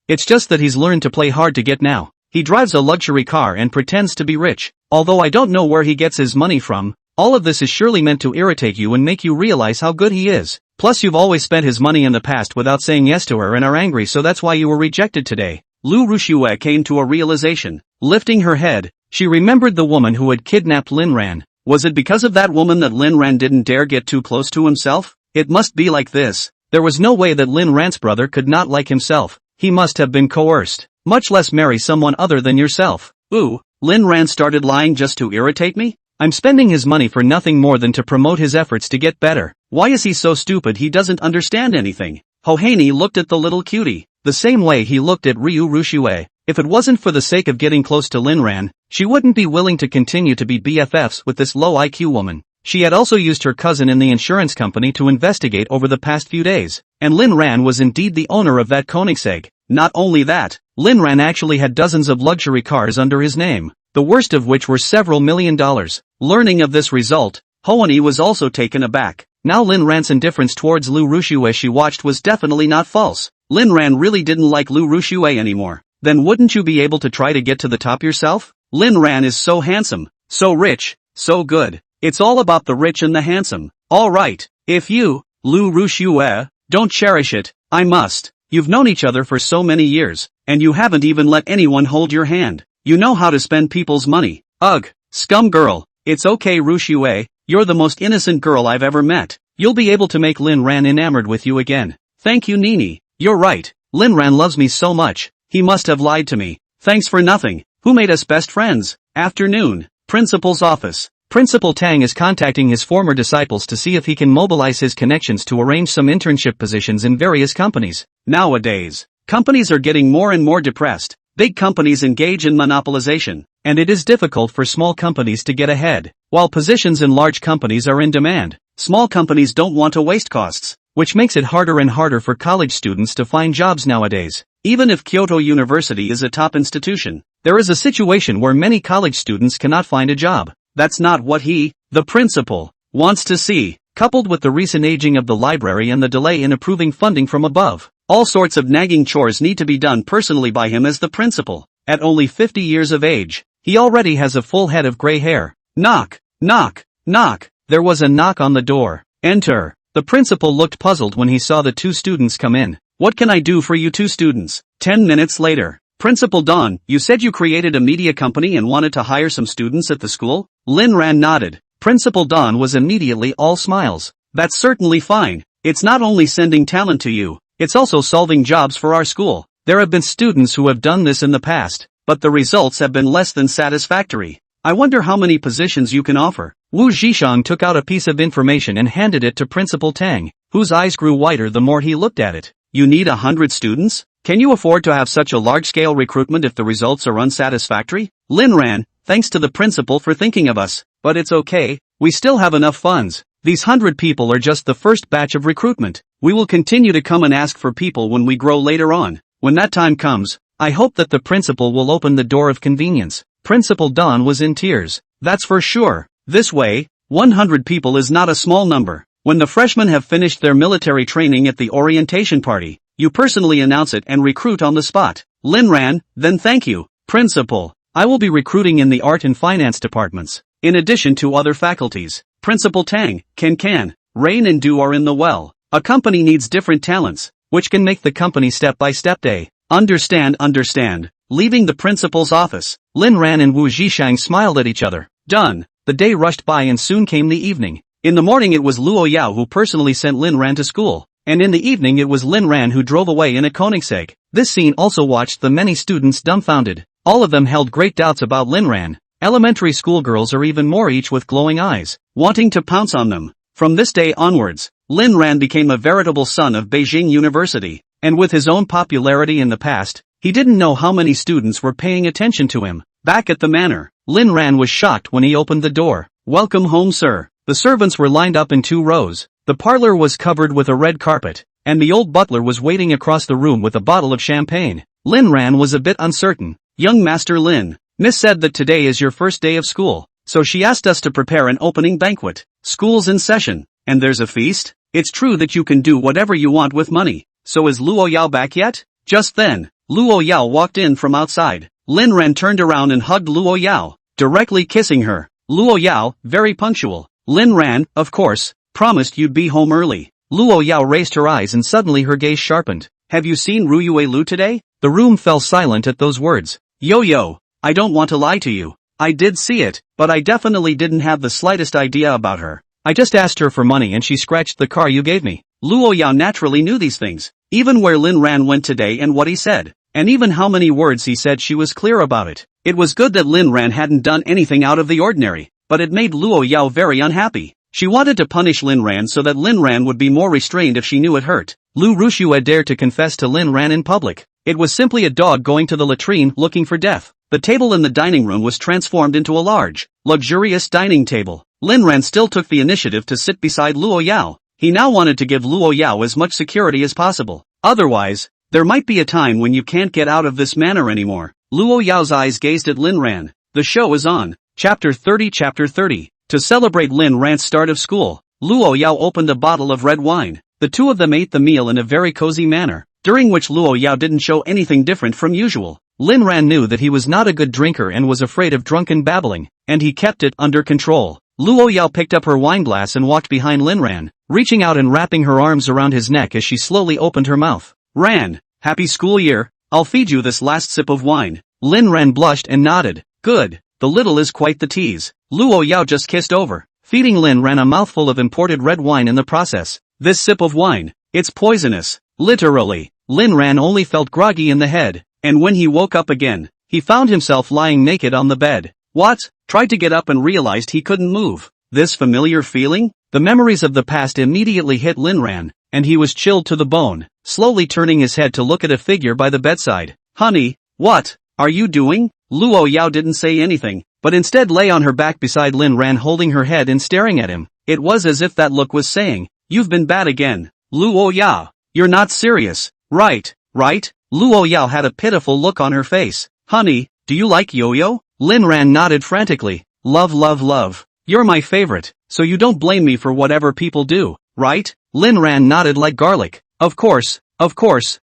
It's just that he's learned to play hard to get now. He drives a luxury car and pretends to be rich. Although I don't know where he gets his money from, all of this is surely meant to irritate you and make you realize how good he is. Plus you've always spent his money in the past without saying yes to her and are angry, so that's why you were rejected today. Lu Ruxue came to a realization. Lifting her head, she remembered the woman who had kidnapped Linran. Was it because of that woman that Linran didn't dare get too close to himself? It must be like this. There was no way that Linran's brother could not like himself. He must have been coerced. Much less marry someone other than yourself. Ooh, Linran started lying just to irritate me? I'm spending his money for nothing more than to promote his efforts to get better. Why is he so stupid he doesn't understand anything? Hohini looked at the little cutie, the same way he looked at Ryu Ruxue. If it wasn't for the sake of getting close to Linran, she wouldn't be willing to continue to be BFFs with this low IQ woman. She had also used her cousin in the insurance company to investigate over the past few days, and Linran was indeed the owner of that Koenigsegg. Not only that, Linran actually had dozens of luxury cars under his name, the worst of which were several $1 million. Learning of this result, Hoani was also taken aback. Now Linran's indifference towards Lu Ruxue she watched was definitely not false. Linran really didn't like Lu Ruxue anymore. Then wouldn't you be able to try to get to the top yourself? Linran is so handsome, so rich, so good. It's all about the rich and the handsome. Alright, if you, Lu Ruxue, don't cherish it, I must. You've known each other for so many years, and you haven't even let anyone hold your hand. You know how to spend people's money. Ugh, scum girl. It's okay Ruxue, you're the most innocent girl I've ever met. You'll be able to make Linran enamored with you again. Thank you Nini, you're right. Linran loves me so much, he must have lied to me. Thanks for nothing. Who made us best friends? Afternoon. Principal's office. Principal Tang is contacting his former disciples to see if he can mobilize his connections to arrange some internship positions in various companies. Nowadays, companies are getting more and more depressed. Big companies engage in monopolization, and it is difficult for small companies to get ahead. While positions in large companies are in demand, small companies don't want to waste costs, which makes it harder and harder for college students to find jobs nowadays. Even if Kyoto University is a top institution, there is a situation where many college students cannot find a job. That's not what he, the principal, wants to see. Coupled with the recent aging of the library and the delay in approving funding from above, all sorts of nagging chores need to be done personally by him as the principal. At only 50 years of age, he already has a full head of gray hair. Knock, knock, knock. There was a knock on the door. Enter. The principal looked puzzled when he saw the two students come in. What can I do for you two students? 10 minutes later. Principal Don, you said you created a media company and wanted to hire some students at the school? Linran nodded. Principal Don was immediately all smiles. That's certainly fine. It's not only sending talent to you, it's also solving jobs for our school. There have been students who have done this in the past, but the results have been less than satisfactory. I wonder how many positions you can offer. Wu Zhishang took out a piece of information and handed it to Principal Tang, whose eyes grew wider the more he looked at it. You need 100 students? Can you afford to have such a large-scale recruitment if the results are unsatisfactory? Lin Ran, thanks to the principal for thinking of us, but it's okay, we still have enough funds. These 100 people are just the first batch of recruitment. We will continue to come and ask for people when we grow later on. When that time comes, I hope that the principal will open the door of convenience. Principal Don was in tears. That's for sure. This way, 100 people is not a small number. When the freshmen have finished their military training at the orientation party, you personally announce it and recruit on the spot. Lin Ran, then thank you, Principal. I will be recruiting in the art and finance departments, in addition to other faculties. Principal Tang, Can, Rain and Du are in the well. A company needs different talents, which can make the company step-by-step day. Understand. Leaving the principal's office, Lin Ran and Wu Zhishang smiled at each other. Done. The day rushed by and soon came the evening. In the morning it was Luo Yao who personally sent Lin Ran to school, and in the evening it was Lin Ran who drove away in a Koenigsegg. This scene also watched the many students dumbfounded. All of them held great doubts about Lin Ran. Elementary school girls are even more, each with glowing eyes, wanting to pounce on them. From this day onwards, Lin Ran became a veritable son of Beijing University, and with his own popularity in the past, he didn't know how many students were paying attention to him. Back at the manor, Lin Ran was shocked when he opened the door. Welcome home, sir. The servants were lined up in 2 rows. The parlor was covered with a red carpet, and the old butler was waiting across the room with a bottle of champagne. Lin Ran was a bit uncertain. Young Master Lin, Miss said that today is your first day of school, so she asked us to prepare an opening banquet. School's in session, and there's a feast? It's true that you can do whatever you want with money. So is Luo Yao back yet? Just then, Luo Yao walked in from outside. Lin Ran turned around and hugged Luo Yao, directly kissing her. Luo Yao, very punctual. Lin Ran, of course, promised you'd be home early. Luo Yao raised her eyes and suddenly her gaze sharpened. Have you seen Ruyue Lu today? The room fell silent at those words. Yo, I don't want to lie to you. I did see it, but I definitely didn't have the slightest idea about her. I just asked her for money and she scratched the car you gave me. Luo Yao naturally knew these things, even where Lin Ran went today and what he said, and even how many words he said. She was clear about it. It was good that Lin Ran hadn't done anything out of the ordinary, but it made Luo Yao very unhappy. She wanted to punish Lin Ran so that Lin Ran would be more restrained if she knew it hurt. Lu Rushue dared to confess to Lin Ran in public. It was simply a dog going to the latrine looking for death. The table in the dining room was transformed into a large, luxurious dining table. Lin Ran still took the initiative to sit beside Luo Yao. He now wanted to give Luo Yao as much security as possible. Otherwise, there might be a time when you can't get out of this manor anymore. Luo Yao's eyes gazed at Lin Ran. The show is on. Chapter 30. To celebrate Lin Ran's start of school, Luo Yao opened a bottle of red wine. The two of them ate the meal in a very cozy manner, during which Luo Yao didn't show anything different from usual. Lin Ran knew that he was not a good drinker and was afraid of drunken babbling, and he kept it under control. Luo Yao picked up her wineglass and walked behind Lin Ran, reaching out and wrapping her arms around his neck as she slowly opened her mouth. Ran, happy school year, I'll feed you this last sip of wine. Lin Ran blushed and nodded. Good, the little is quite the tease. Luo Yao just kissed over, feeding Lin Ran a mouthful of imported red wine in the process. This sip of wine, it's poisonous. Literally, Lin Ran only felt groggy in the head, and when he woke up again, he found himself lying naked on the bed. What? Tried to get up and realized he couldn't move. This familiar feeling? The memories of the past immediately hit Lin Ran, and he was chilled to the bone, slowly turning his head to look at a figure by the bedside. Honey, what are you doing? Luo Yao didn't say anything, but instead lay on her back beside Lin Ran holding her head and staring at him. It was as if that look was saying, you've been bad again. Luo Yao, you're not serious, right? Luo Yao had a pitiful look on her face. Honey, do you like yo-yo? Lin Ran nodded frantically. Love. You're my favorite, so you don't blame me for whatever people do, right? Lin Ran nodded like garlic. Of course,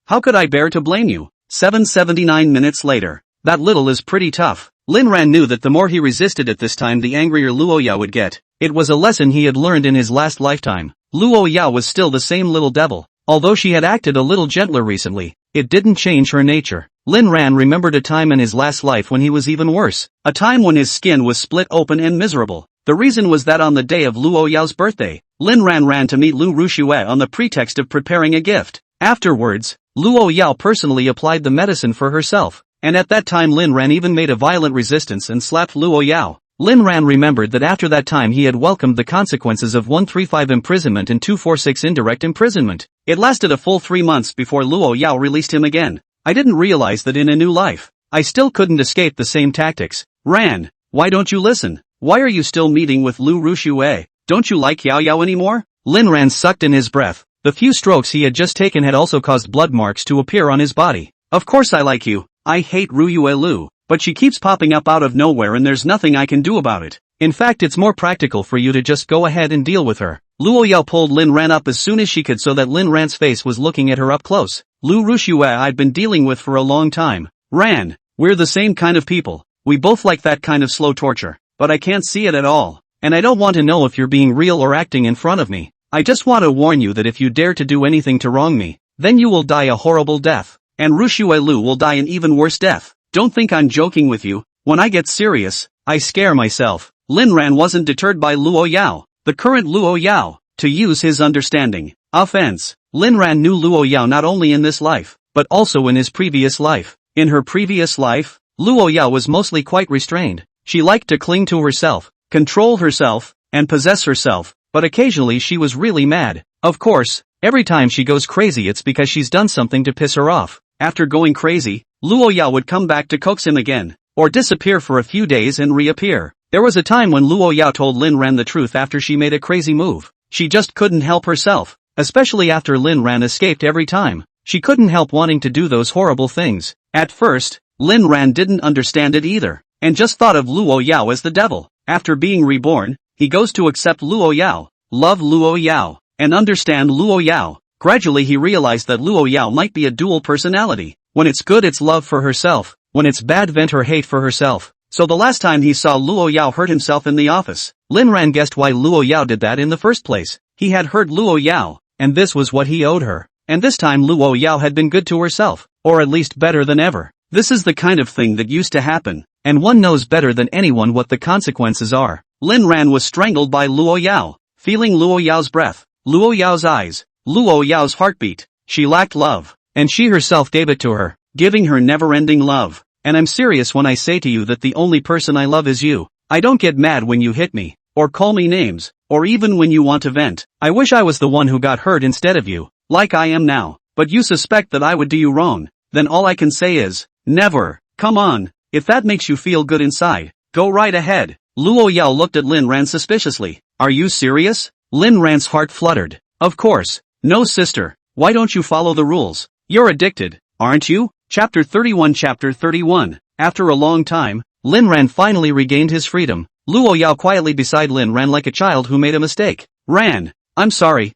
how could I bear to blame you? 779 minutes later. That little is pretty tough. Lin Ran knew that the more he resisted at this time the angrier Luo Yao would get. It was a lesson he had learned in his last lifetime. Luo Yao was still the same little devil. Although she had acted a little gentler recently, it didn't change her nature. Lin Ran remembered a time in his last life when he was even worse. A time when his skin was split open and miserable. The reason was that on the day of Luo Yao's birthday, Lin Ran ran to meet Lu Rushue on the pretext of preparing a gift. Afterwards, Luo Yao personally applied the medicine for herself, and at that time Lin Ran even made a violent resistance and slapped Luo Yao. Lin Ran remembered that after that time he had welcomed the consequences of 135 imprisonment and 246 indirect imprisonment. It lasted a full 3 months before Luo Yao released him again. I didn't realize that in a new life, I still couldn't escape the same tactics. Ran, why don't you listen? Why are you still meeting with Lu Rushue? Don't you like Yao Yao anymore? Lin Ran sucked in his breath. The few strokes he had just taken had also caused blood marks to appear on his body. Of course I like you. I hate Ruyue Lu, but she keeps popping up out of nowhere and there's nothing I can do about it. In fact, it's more practical for you to just go ahead and deal with her. Luo Yao pulled Lin Ran up as soon as she could so that Lin Ran's face was looking at her up close. Lu Rushue I'd been dealing with for a long time. Ran, we're the same kind of people. We both like that kind of slow torture. But I can't see it at all. And I don't want to know if you're being real or acting in front of me. I just want to warn you that if you dare to do anything to wrong me, then you will die a horrible death. And Rushue Lu will die an even worse death. Don't think I'm joking with you. When I get serious, I scare myself. Lin Ran wasn't deterred by Luo Yao, the current Luo Yao, to use his understanding. Offense. Lin Ran knew Luo Yao not only in this life, but also in his previous life. In her previous life, Luo Yao was mostly quite restrained. She liked to cling to herself, control herself, and possess herself, but occasionally she was really mad. Of course, every time she goes crazy it's because she's done something to piss her off. After going crazy, Luo Yao would come back to coax him again, or disappear for a few days and reappear. There was a time when Luo Yao told Lin Ran the truth after she made a crazy move. She just couldn't help herself, especially after Lin Ran escaped every time. She couldn't help wanting to do those horrible things. At first, Lin Ran didn't understand it either, and just thought of Luo Yao as the devil. After being reborn, he goes to accept Luo Yao, love Luo Yao, and understand Luo Yao. Gradually he realized that Luo Yao might be a dual personality. When it's good it's love for herself, when it's bad vent her hate for herself. So the last time he saw Luo Yao hurt himself in the office, Lin Ran guessed why Luo Yao did that in the first place. He had hurt Luo Yao, and this was what he owed her. And this time Luo Yao had been good to herself, or at least better than ever. This is the kind of thing that used to happen, and one knows better than anyone what the consequences are. Lin Ran was strangled by Luo Yao, feeling Luo Yao's breath, Luo Yao's eyes, Luo Yao's heartbeat. She lacked love, and she herself gave it to her, giving her never-ending love. And I'm serious when I say to you that the only person I love is you. I don't get mad when you hit me, or call me names, or even when you want to vent. I wish I was the one who got hurt instead of you, like I am now. But you suspect that I would do you wrong, then all I can say is, never. Come on, if that makes you feel good inside, go right ahead. Luo Yao looked at Lin Ran suspiciously. Are you serious? Lin Ran's heart fluttered. Of course. No sister, why don't you follow the rules? You're addicted, aren't you? Chapter 31. Chapter 31. After a long time, Lin Ran finally regained his freedom. Luo Yao quietly beside Lin Ran like a child who made a mistake. Ran, I'm sorry,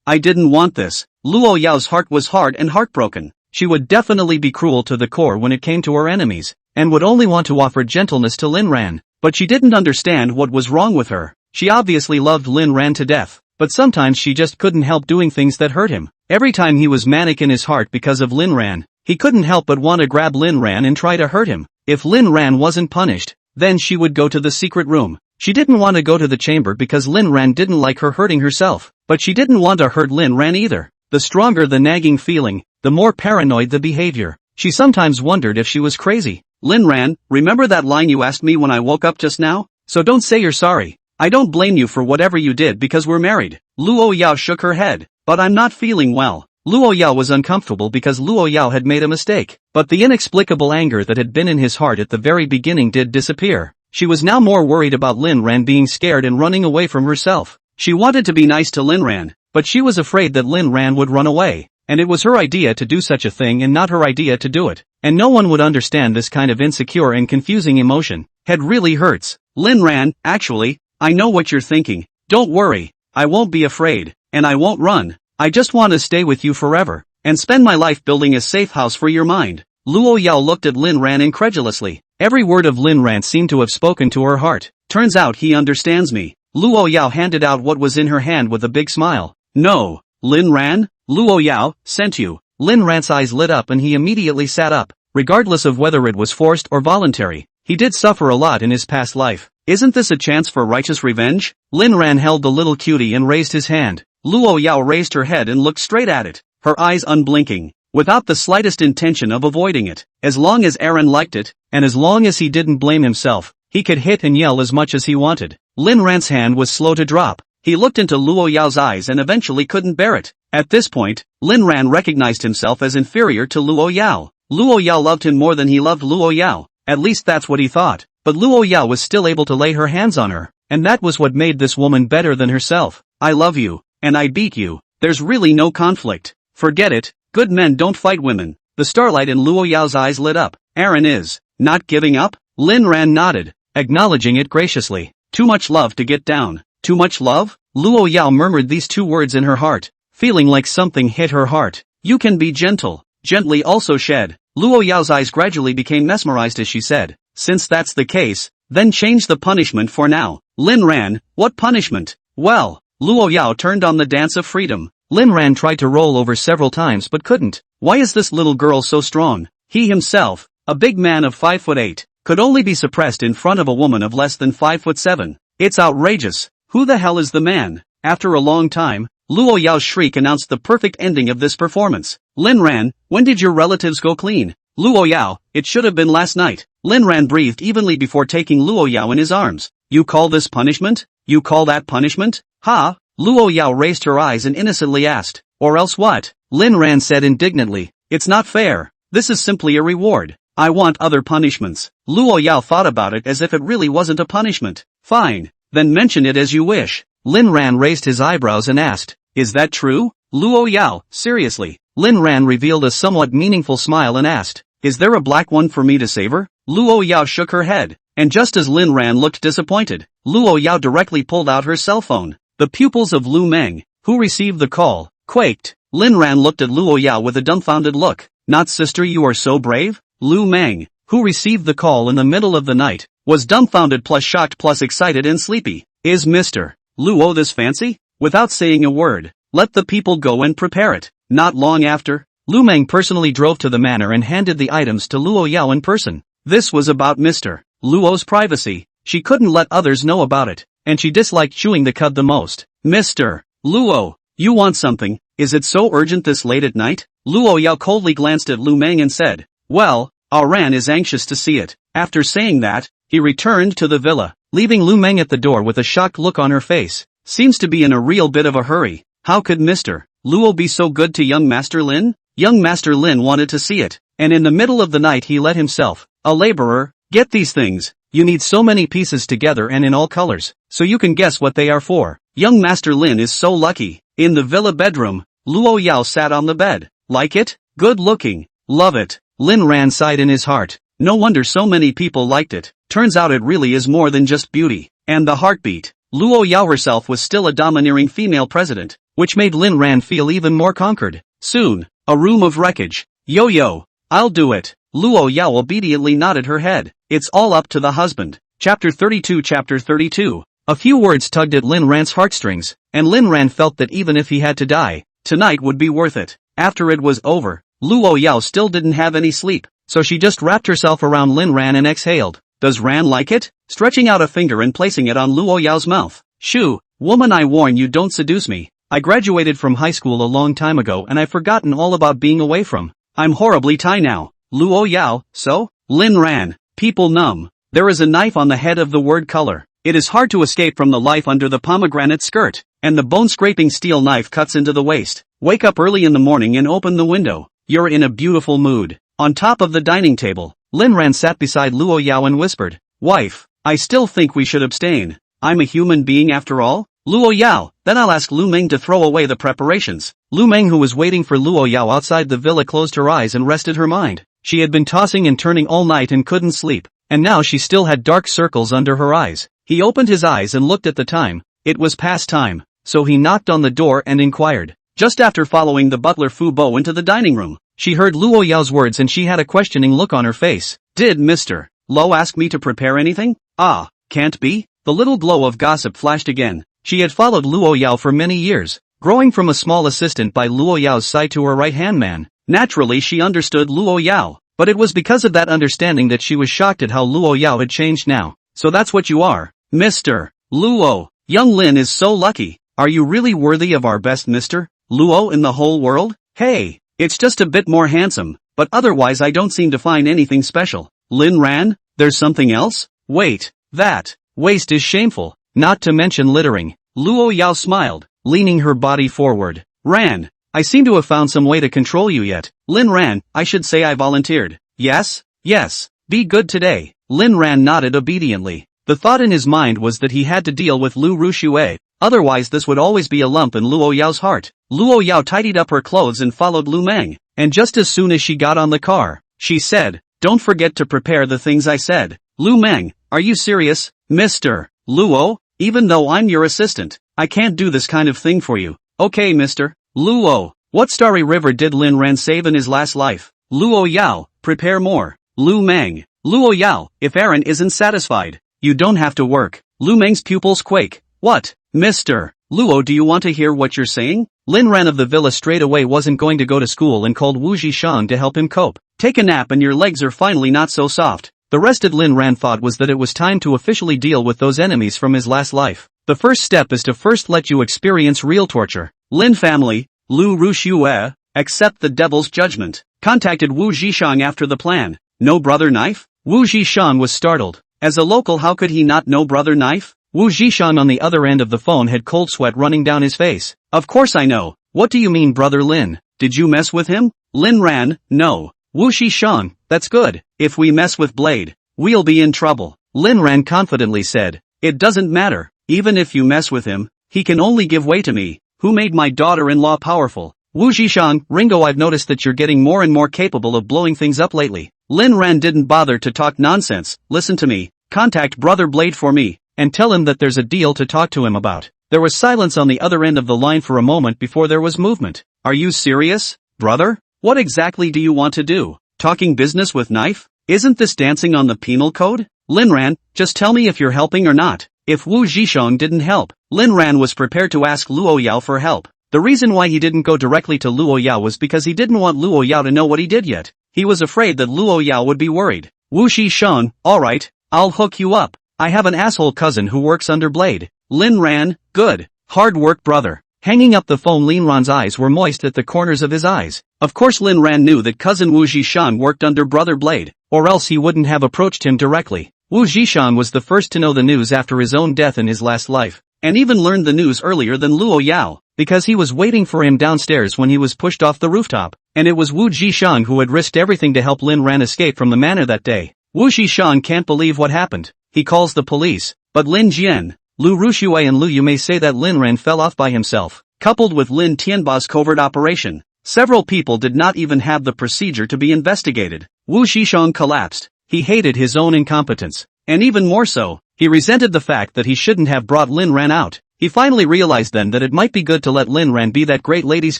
I didn't want this. Luo Yao's heart was hard and heartbroken. She would definitely be cruel to the core when it came to her enemies, and would only want to offer gentleness to Lin Ran. But she didn't understand what was wrong with her. She obviously loved Lin Ran to death, but sometimes she just couldn't help doing things that hurt him. Every time he was manic in his heart because of Lin Ran, he couldn't help but want to grab Lin Ran and try to hurt him. If Lin Ran wasn't punished, then she would go to the secret room. She didn't want to go to the chamber because Lin Ran didn't like her hurting herself, but she didn't want to hurt Lin Ran either. The stronger the nagging feeling, the more paranoid the behavior. She sometimes wondered if she was crazy. Lin Ran, remember that line you asked me when I woke up just now? So don't say you're sorry. I don't blame you for whatever you did because we're married. Luo Yao shook her head. But I'm not feeling well. Luo Yao was uncomfortable because Luo Yao had made a mistake. But the inexplicable anger that had been in his heart at the very beginning did disappear. She was now more worried about Lin Ran being scared and running away from herself. She wanted to be nice to Lin Ran, but she was afraid that Lin Ran would run away. And it was her idea to do such a thing and not her idea to do it. And no one would understand this kind of insecure and confusing emotion. It really hurts. Lin Ran, actually, I know what you're thinking. Don't worry. I won't be afraid. And I won't run. I just want to stay with you forever. And spend my life building a safe house for your mind. Luo Yao looked at Lin Ran incredulously. Every word of Lin Ran seemed to have spoken to her heart. Turns out he understands me. Luo Yao handed out what was in her hand with a big smile. No, Lin Ran? Luo Yao, sent you. Lin Ran's eyes lit up and he immediately sat up. Regardless of whether it was forced or voluntary, he did suffer a lot in his past life. Isn't this a chance for righteous revenge? Lin Ran held the little cutie and raised his hand. Luo Yao raised her head and looked straight at it, her eyes unblinking, without the slightest intention of avoiding it. As long as Aaron liked it, and as long as he didn't blame himself, He could hit and yell as much as he wanted. Lin Ran's hand was slow to drop. He looked into Luo Yao's eyes and eventually couldn't bear it. At this point, Lin Ran recognized himself as inferior to Luo Yao. Luo Yao loved him more than he loved Luo Yao. At least that's what he thought. But Luo Yao was still able to lay her hands on her. And that was what made this woman better than herself. I love you. And I beat you. There's really no conflict. Forget it. Good men don't fight women. The starlight in Luo Yao's eyes lit up. Aaron is not giving up? Lin Ran nodded, acknowledging it graciously. Too much love to get down. Too much love? Luo Yao murmured these two words in her heart, feeling like something hit her heart. You can be gentle. Gently also shed. Luo Yao's eyes gradually became mesmerized as she said, since that's the case, then change the punishment for now. Lin Ran, what punishment? Well, Luo Yao turned on the dance of freedom. Lin Ran tried to roll over several times but couldn't. Why is this little girl so strong? He himself, a big man of 5'8", could only be suppressed in front of a woman of less than 5'7". It's outrageous. Who the hell is the man? After a long time, Luo Yao's shriek announced the perfect ending of this performance. Lin Ran, when did your relatives go clean? Luo Yao, it should have been last night. Lin Ran breathed evenly before taking Luo Yao in his arms. You call this punishment? You call that punishment? Ha? Luo Yao raised her eyes and innocently asked. Or else what? Lin Ran said indignantly. It's not fair. This is simply a reward. I want other punishments. Luo Yao thought about it as if it really wasn't a punishment. Fine. Then mention it as you wish. Lin Ran raised his eyebrows and asked. Is that true? Luo Yao, seriously. Lin Ran revealed a somewhat meaningful smile and asked. Is there a black one for me to savor? Luo Yao shook her head. And just as Lin Ran looked disappointed, Luo Yao directly pulled out her cell phone. The pupils of Lu Meng, who received the call, quaked. Lin Ran looked at Luo Yao with a dumbfounded look. Not sister, you are so brave? Lu Meng, who received the call in the middle of the night, was dumbfounded plus shocked plus excited and sleepy. Is Mr. Luo this fancy? Without saying a word, let the people go and prepare it. Not long after, Lu Meng personally drove to the manor and handed the items to Luo Yao in person. This was about Mr. Luo's privacy. She couldn't let others know about it, and she disliked chewing the cud the most. Mr. Luo, you want something? Is it so urgent this late at night? Luo Yao coldly glanced at Lu Meng and said, well, Ran is anxious to see it. After saying that, he returned to the villa, leaving Lu Meng at the door with a shocked look on her face. Seems to be in a real bit of a hurry. How could Mr. Luo be so good to young Master Lin? Young Master Lin wanted to see it, and in the middle of the night he let himself, a laborer, get these things. You need so many pieces together and in all colors, so you can guess what they are for. Young Master Lin is so lucky. In the villa bedroom, Luo Yao sat on the bed. Like it? Good looking. Love it. Lin Ran sighed in his heart. No wonder so many people liked it. Turns out it really is more than just beauty. And the heartbeat. Luo Yao herself was still a domineering female president, which made Lin Ran feel even more conquered. Soon, a room of wreckage. Yo, I'll do it. Luo Yao obediently nodded her head. It's all up to the husband. Chapter 32. Chapter 32. A few words tugged at Lin Ran's heartstrings, and Lin Ran felt that even if he had to die, tonight would be worth it. After it was over, Luo Yao still didn't have any sleep, so she just wrapped herself around Lin Ran and exhaled. Does Ran like it? Stretching out a finger and placing it on Luo Yao's mouth. Shoo, woman, I warn you, don't seduce me. I graduated from high school a long time ago and I've forgotten all about being away from. I'm horribly tired now. Luo Yao, so? Lin Ran, people numb. There is a knife on the head of the word color. It is hard to escape from the life under the pomegranate skirt, and the bone-scraping steel knife cuts into the waist. Wake up early in the morning and open the window. You're in a beautiful mood. On top of the dining table, Lin Ran sat beside Luo Yao and whispered, wife, I still think we should abstain. I'm a human being after all. Luo Yao, then I'll ask Lu Meng to throw away the preparations. Lu Meng, who was waiting for Luo Yao outside the villa, closed her eyes and rested her mind. She had been tossing and turning all night and couldn't sleep, and now she still had dark circles under her eyes. He opened his eyes and looked at the time. It was past time, so he knocked on the door and inquired. Just after following the butler Fu Bo into the dining room, she heard Luo Yao's words and she had a questioning look on her face. Did Mr. Luo ask me to prepare anything? Ah, can't be. The little glow of gossip flashed again. She had followed Luo Yao for many years, growing from a small assistant by Luo Yao's side to her right-hand man. Naturally she understood Luo Yao, but it was because of that understanding that she was shocked at how Luo Yao had changed now. So that's what you are, Mr. Luo. Young Lin is so lucky. Are you really worthy of our best Mr. Luo in the whole world? Hey, it's just a bit more handsome, but otherwise I don't seem to find anything special. Lin Ran, there's something else? Wait, That waste is shameful, not to mention littering. Luo Yao smiled, leaning her body forward. Ran, I seem to have found some way to control you yet. Lin Ran, I should say I volunteered. Yes? Yes. Be good today. Lin Ran nodded obediently. The thought in his mind was that he had to deal with Lu Ruxue, otherwise this would always be a lump in Luo Yao's heart. Luo Yao tidied up her clothes and followed Lu Meng, and just as soon as she got on the car, she said, don't forget to prepare the things I said. Lu Meng, are you serious, Mr. Luo? Even though I'm your assistant, I can't do this kind of thing for you. Okay, Mr. Luo. What starry river did Lin Ran save in his last life? Luo Yao, prepare more. Lu Meng. Luo Yao, if Aaron isn't satisfied, you don't have to work. Lu Meng's pupils quake. What? Mr. Luo, do you want to hear what you're saying? Lin Ran of the villa straight away wasn't going to go to school and called Wu Zhishan to help him cope. Take a nap and your legs are finally not so soft. The rested Lin Ran thought was that it was time to officially deal with those enemies from his last life. The first step is to first let you experience real torture. Lin family, Lu Ruxue, accept the devil's judgment. Contacted Wu Zhishan after the plan. No brother knife? Wu Zhishan was startled. As a local, how could he not know brother knife? Wu Zhishan on the other end of the phone had cold sweat running down his face. Of course I know. What do you mean brother Lin? Did you mess with him? Lin Ran, no. Wu Zhishan, that's good. If we mess with Blade, we'll be in trouble. Lin Ran confidently said. It doesn't matter. Even if you mess with him, he can only give way to me, who made my daughter-in-law powerful. Wu Zhishan, Ringo, I've noticed that you're getting more and more capable of blowing things up lately. Lin Ran didn't bother to talk nonsense. Listen to me. Contact Brother Blade for me, and tell him that there's a deal to talk to him about. There was silence on the other end of the line for a moment before there was movement. Are you serious, brother? What exactly do you want to do? Talking business with knife? Isn't this dancing on the penal code? Lin Ran, just tell me if you're helping or not. If Wu Zhishan didn't help, Lin Ran was prepared to ask Luo Yao for help. The reason why he didn't go directly to Luo Yao was because he didn't want Luo Yao to know what he did yet. He was afraid that Luo Yao would be worried. Wu Zhishan, alright, I'll hook you up. I have an asshole cousin who works under Blade. Lin Ran, good. Hard work, brother. Hanging up the phone, Lin Ran's eyes were moist at the corners of his eyes. Of course Lin Ran knew that cousin Wu Zhishan worked under Brother Blade, or else he wouldn't have approached him directly. Wu Zhishan was the first to know the news after his own death in his last life, and even learned the news earlier than Luo Yao, because he was waiting for him downstairs when he was pushed off the rooftop, and it was Wu Zhishan who had risked everything to help Lin Ran escape from the manor that day. Wu Zhishan can't believe what happened. He calls the police, but Lin Jian, Lu Ruxue and Lu Yu may say that Lin Ran fell off by himself. Coupled with Lin Tianba's covert operation, several people did not even have the procedure to be investigated. Wu Zhishan collapsed. He hated his own incompetence, and even more so, he resented the fact that he shouldn't have brought Lin Ran out. He finally realized then that it might be good to let Lin Ran be that great lady's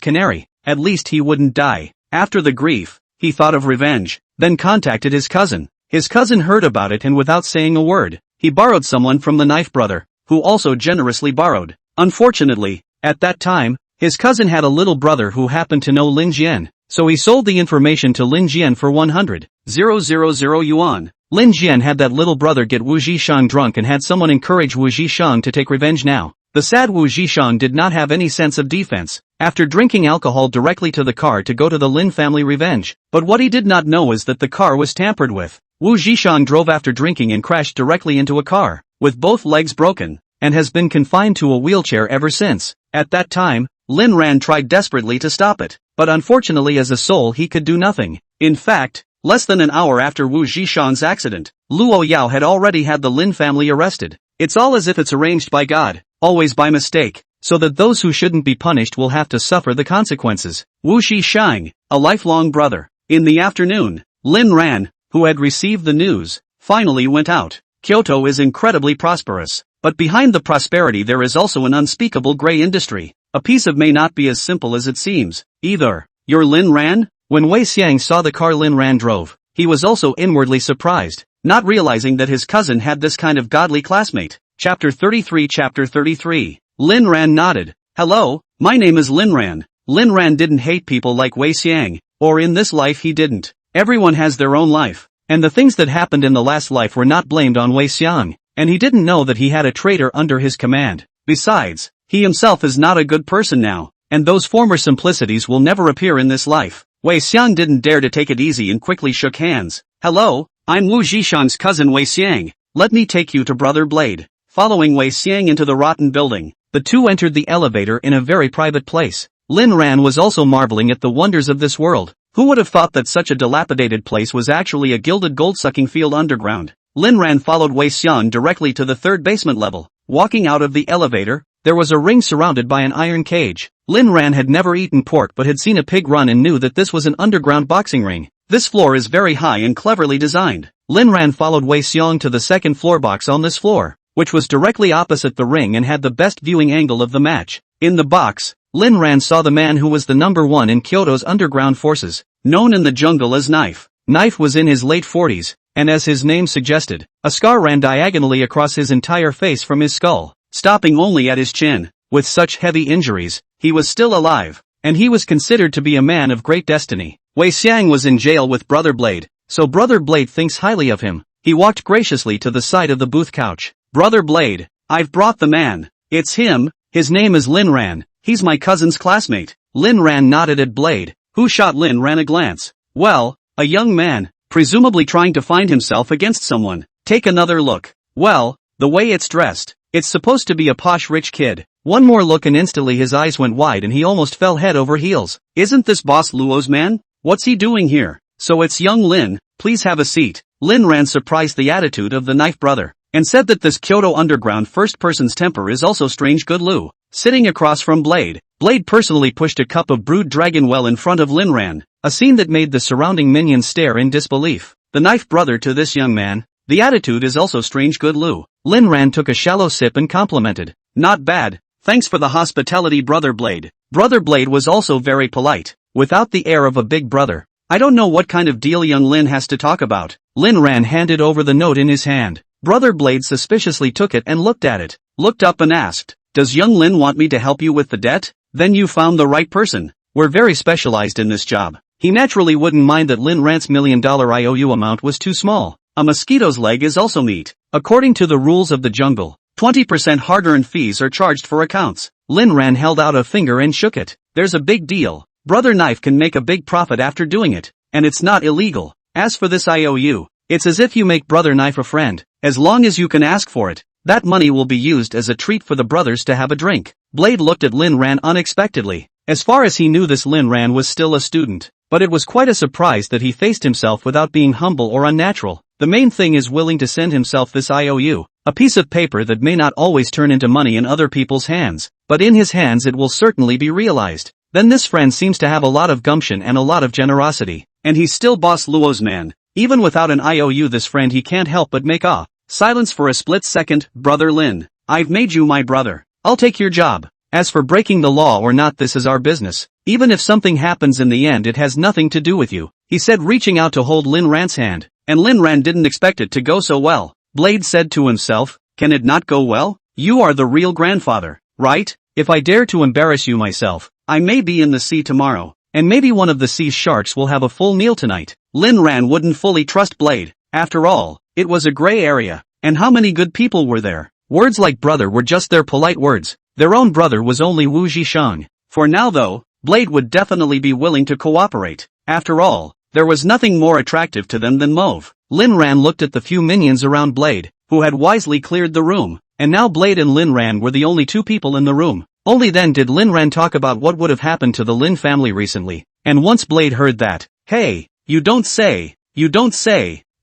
canary. At least he wouldn't die. After the grief, he thought of revenge, then contacted his cousin. His cousin heard about it and without saying a word, he borrowed someone from the knife brother, who also generously borrowed. Unfortunately, at that time, his cousin had a little brother who happened to know Lin Jian, so he sold the information to Lin Jian for 100,000 yuan. Lin Jian had that little brother get Wu Zhishan drunk and had someone encourage Wu Zhishan to take revenge now. The sad Wu Zhishan did not have any sense of defense, after drinking alcohol directly to the car to go to the Lin family revenge. But what he did not know is that the car was tampered with. Wu Zhishan drove after drinking and crashed directly into a car, with both legs broken, and has been confined to a wheelchair ever since. At that time, Lin Ran tried desperately to stop it, but unfortunately as a soul he could do nothing. In fact, less than an hour after Wu Zhishan's accident, Luo Yao had already had the Lin family arrested. It's all as if it's arranged by God, always by mistake, so that those who shouldn't be punished will have to suffer the consequences. Wu Zhishan, a lifelong brother. In the afternoon, Lin Ran, who had received the news, finally went out. Kyoto is incredibly prosperous, but behind the prosperity there is also an unspeakable gray industry. A piece of may not be as simple as it seems. Either, you're Lin Ran? When Wei Xiang saw the car Lin Ran drove, he was also inwardly surprised, not realizing that his cousin had this kind of godly classmate. Chapter 33. Lin Ran nodded. Hello, my name is Lin Ran. Lin Ran didn't hate people like Wei Xiang, or in this life he didn't. Everyone has their own life, and the things that happened in the last life were not blamed on Wei Xiang, and he didn't know that he had a traitor under his command. Besides, he himself is not a good person now, and those former simplicities will never appear in this life. Wei Xiang didn't dare to take it easy and quickly shook hands. Hello, I'm Wu Zhishan's cousin Wei Xiang. let me take you to Brother Blade. Following Wei Xiang into the rotten building, the two entered the elevator in a very private place. Lin Ran was also marveling at the wonders of this world. Who would have thought that such a dilapidated place was actually a gilded gold-sucking field underground? Lin Ran followed Wei Xiang directly to the third basement level. Walking out of the elevator, there was a ring surrounded by an iron cage. Lin Ran had never eaten pork but had seen a pig run and knew that this was an underground boxing ring. This floor is very high and cleverly designed. Lin Ran followed Wei Xiang to the second floor box on this floor, which was directly opposite the ring and had the best viewing angle of the match. In the box, Lin Ran saw the man who was the number one in Kyoto's underground forces, known in the jungle as Knife. Knife was in his late 40s, and as his name suggested, a scar ran diagonally across his entire face from his skull, stopping only at his chin. With such heavy injuries, he was still alive, and he was considered to be a man of great destiny. Wei Xiang was in jail with Brother Blade, so Brother Blade thinks highly of him. He walked graciously to the side of the booth couch. Brother Blade, I've brought the man. It's him, his name is Lin Ran. He's my cousin's classmate. Lin Ran nodded at Blade, who shot Lin Ran a glance. Well, a young man, presumably trying to find himself against someone. Take another look. Well, the way it's dressed, it's supposed to be a posh rich kid. One more look and instantly his eyes went wide and he almost fell head over heels. Isn't this Boss Luo's man? What's he doing here? So it's young Lin, please have a seat. Lin Ran surprised the attitude of the Knife brother, and said that this Kyoto underground first person's temper is also strange good Lu. Sitting across from Blade, Blade personally pushed a cup of brewed dragon well in front of Lin Ran, a scene that made the surrounding minions stare in disbelief. The Knife brother to this young man, the attitude is also strange good Lu. Lin Ran took a shallow sip and complimented. Not bad, thanks for the hospitality Brother Blade. Brother Blade was also very polite, without the air of a big brother. I don't know what kind of deal young Lin has to talk about. Lin Ran handed over the note in his hand. Brother Blade suspiciously took it and looked at it, looked up and asked, does young Lin want me to help you with the debt? Then you found the right person. We're very specialized in this job. He naturally wouldn't mind that Lin Ran's $1 million IOU amount was too small. A mosquito's leg is also meat. According to the rules of the jungle, 20% hard-earned fees are charged for accounts. Lin Ran held out a finger and shook it. There's a big deal. Brother Knife can make a big profit after doing it, and it's not illegal. As for this IOU, it's as if you make Brother Knife a friend. As long as you can ask for it, that money will be used as a treat for the brothers to have a drink. Blade looked at Lin Ran unexpectedly. As far as he knew, this Lin Ran was still a student, but it was quite a surprise that he faced himself without being humble or unnatural. The main thing is willing to send himself this IOU, a piece of paper that may not always turn into money in other people's hands, but in his hands it will certainly be realized. Then this friend seems to have a lot of gumption and a lot of generosity, and he's still Boss Luo's man. Even without an IOU, this friend he can't help but make awe. Silence for a split second. Brother Lin, I've made you my brother. I'll take your job. As for breaking the law or not, this is our business. Even if something happens in the end, it has nothing to do with you, he said, reaching out to hold Lin Ran's hand. And Lin Ran didn't expect it to go so well. Blade said to himself, can it not go well? You are the real grandfather, right? If I dare to embarrass you myself, I may be in the sea tomorrow, and maybe one of the sea sharks will have a full meal tonight. Lin Ran wouldn't fully trust Blade. After all, it was a gray area, and how many good people were there? Words like brother were just their polite words. Their own brother was only Wu Zhishang. For now though, Blade would definitely be willing to cooperate. After all, there was nothing more attractive to them than Mauve. Lin Ran looked at the few minions around Blade, who had wisely cleared the room, and now Blade and Lin Ran were the only two people in the room. Only then did Lin Ran talk about what would have happened to the Lin family recently, and once Blade heard that, hey, you don't say,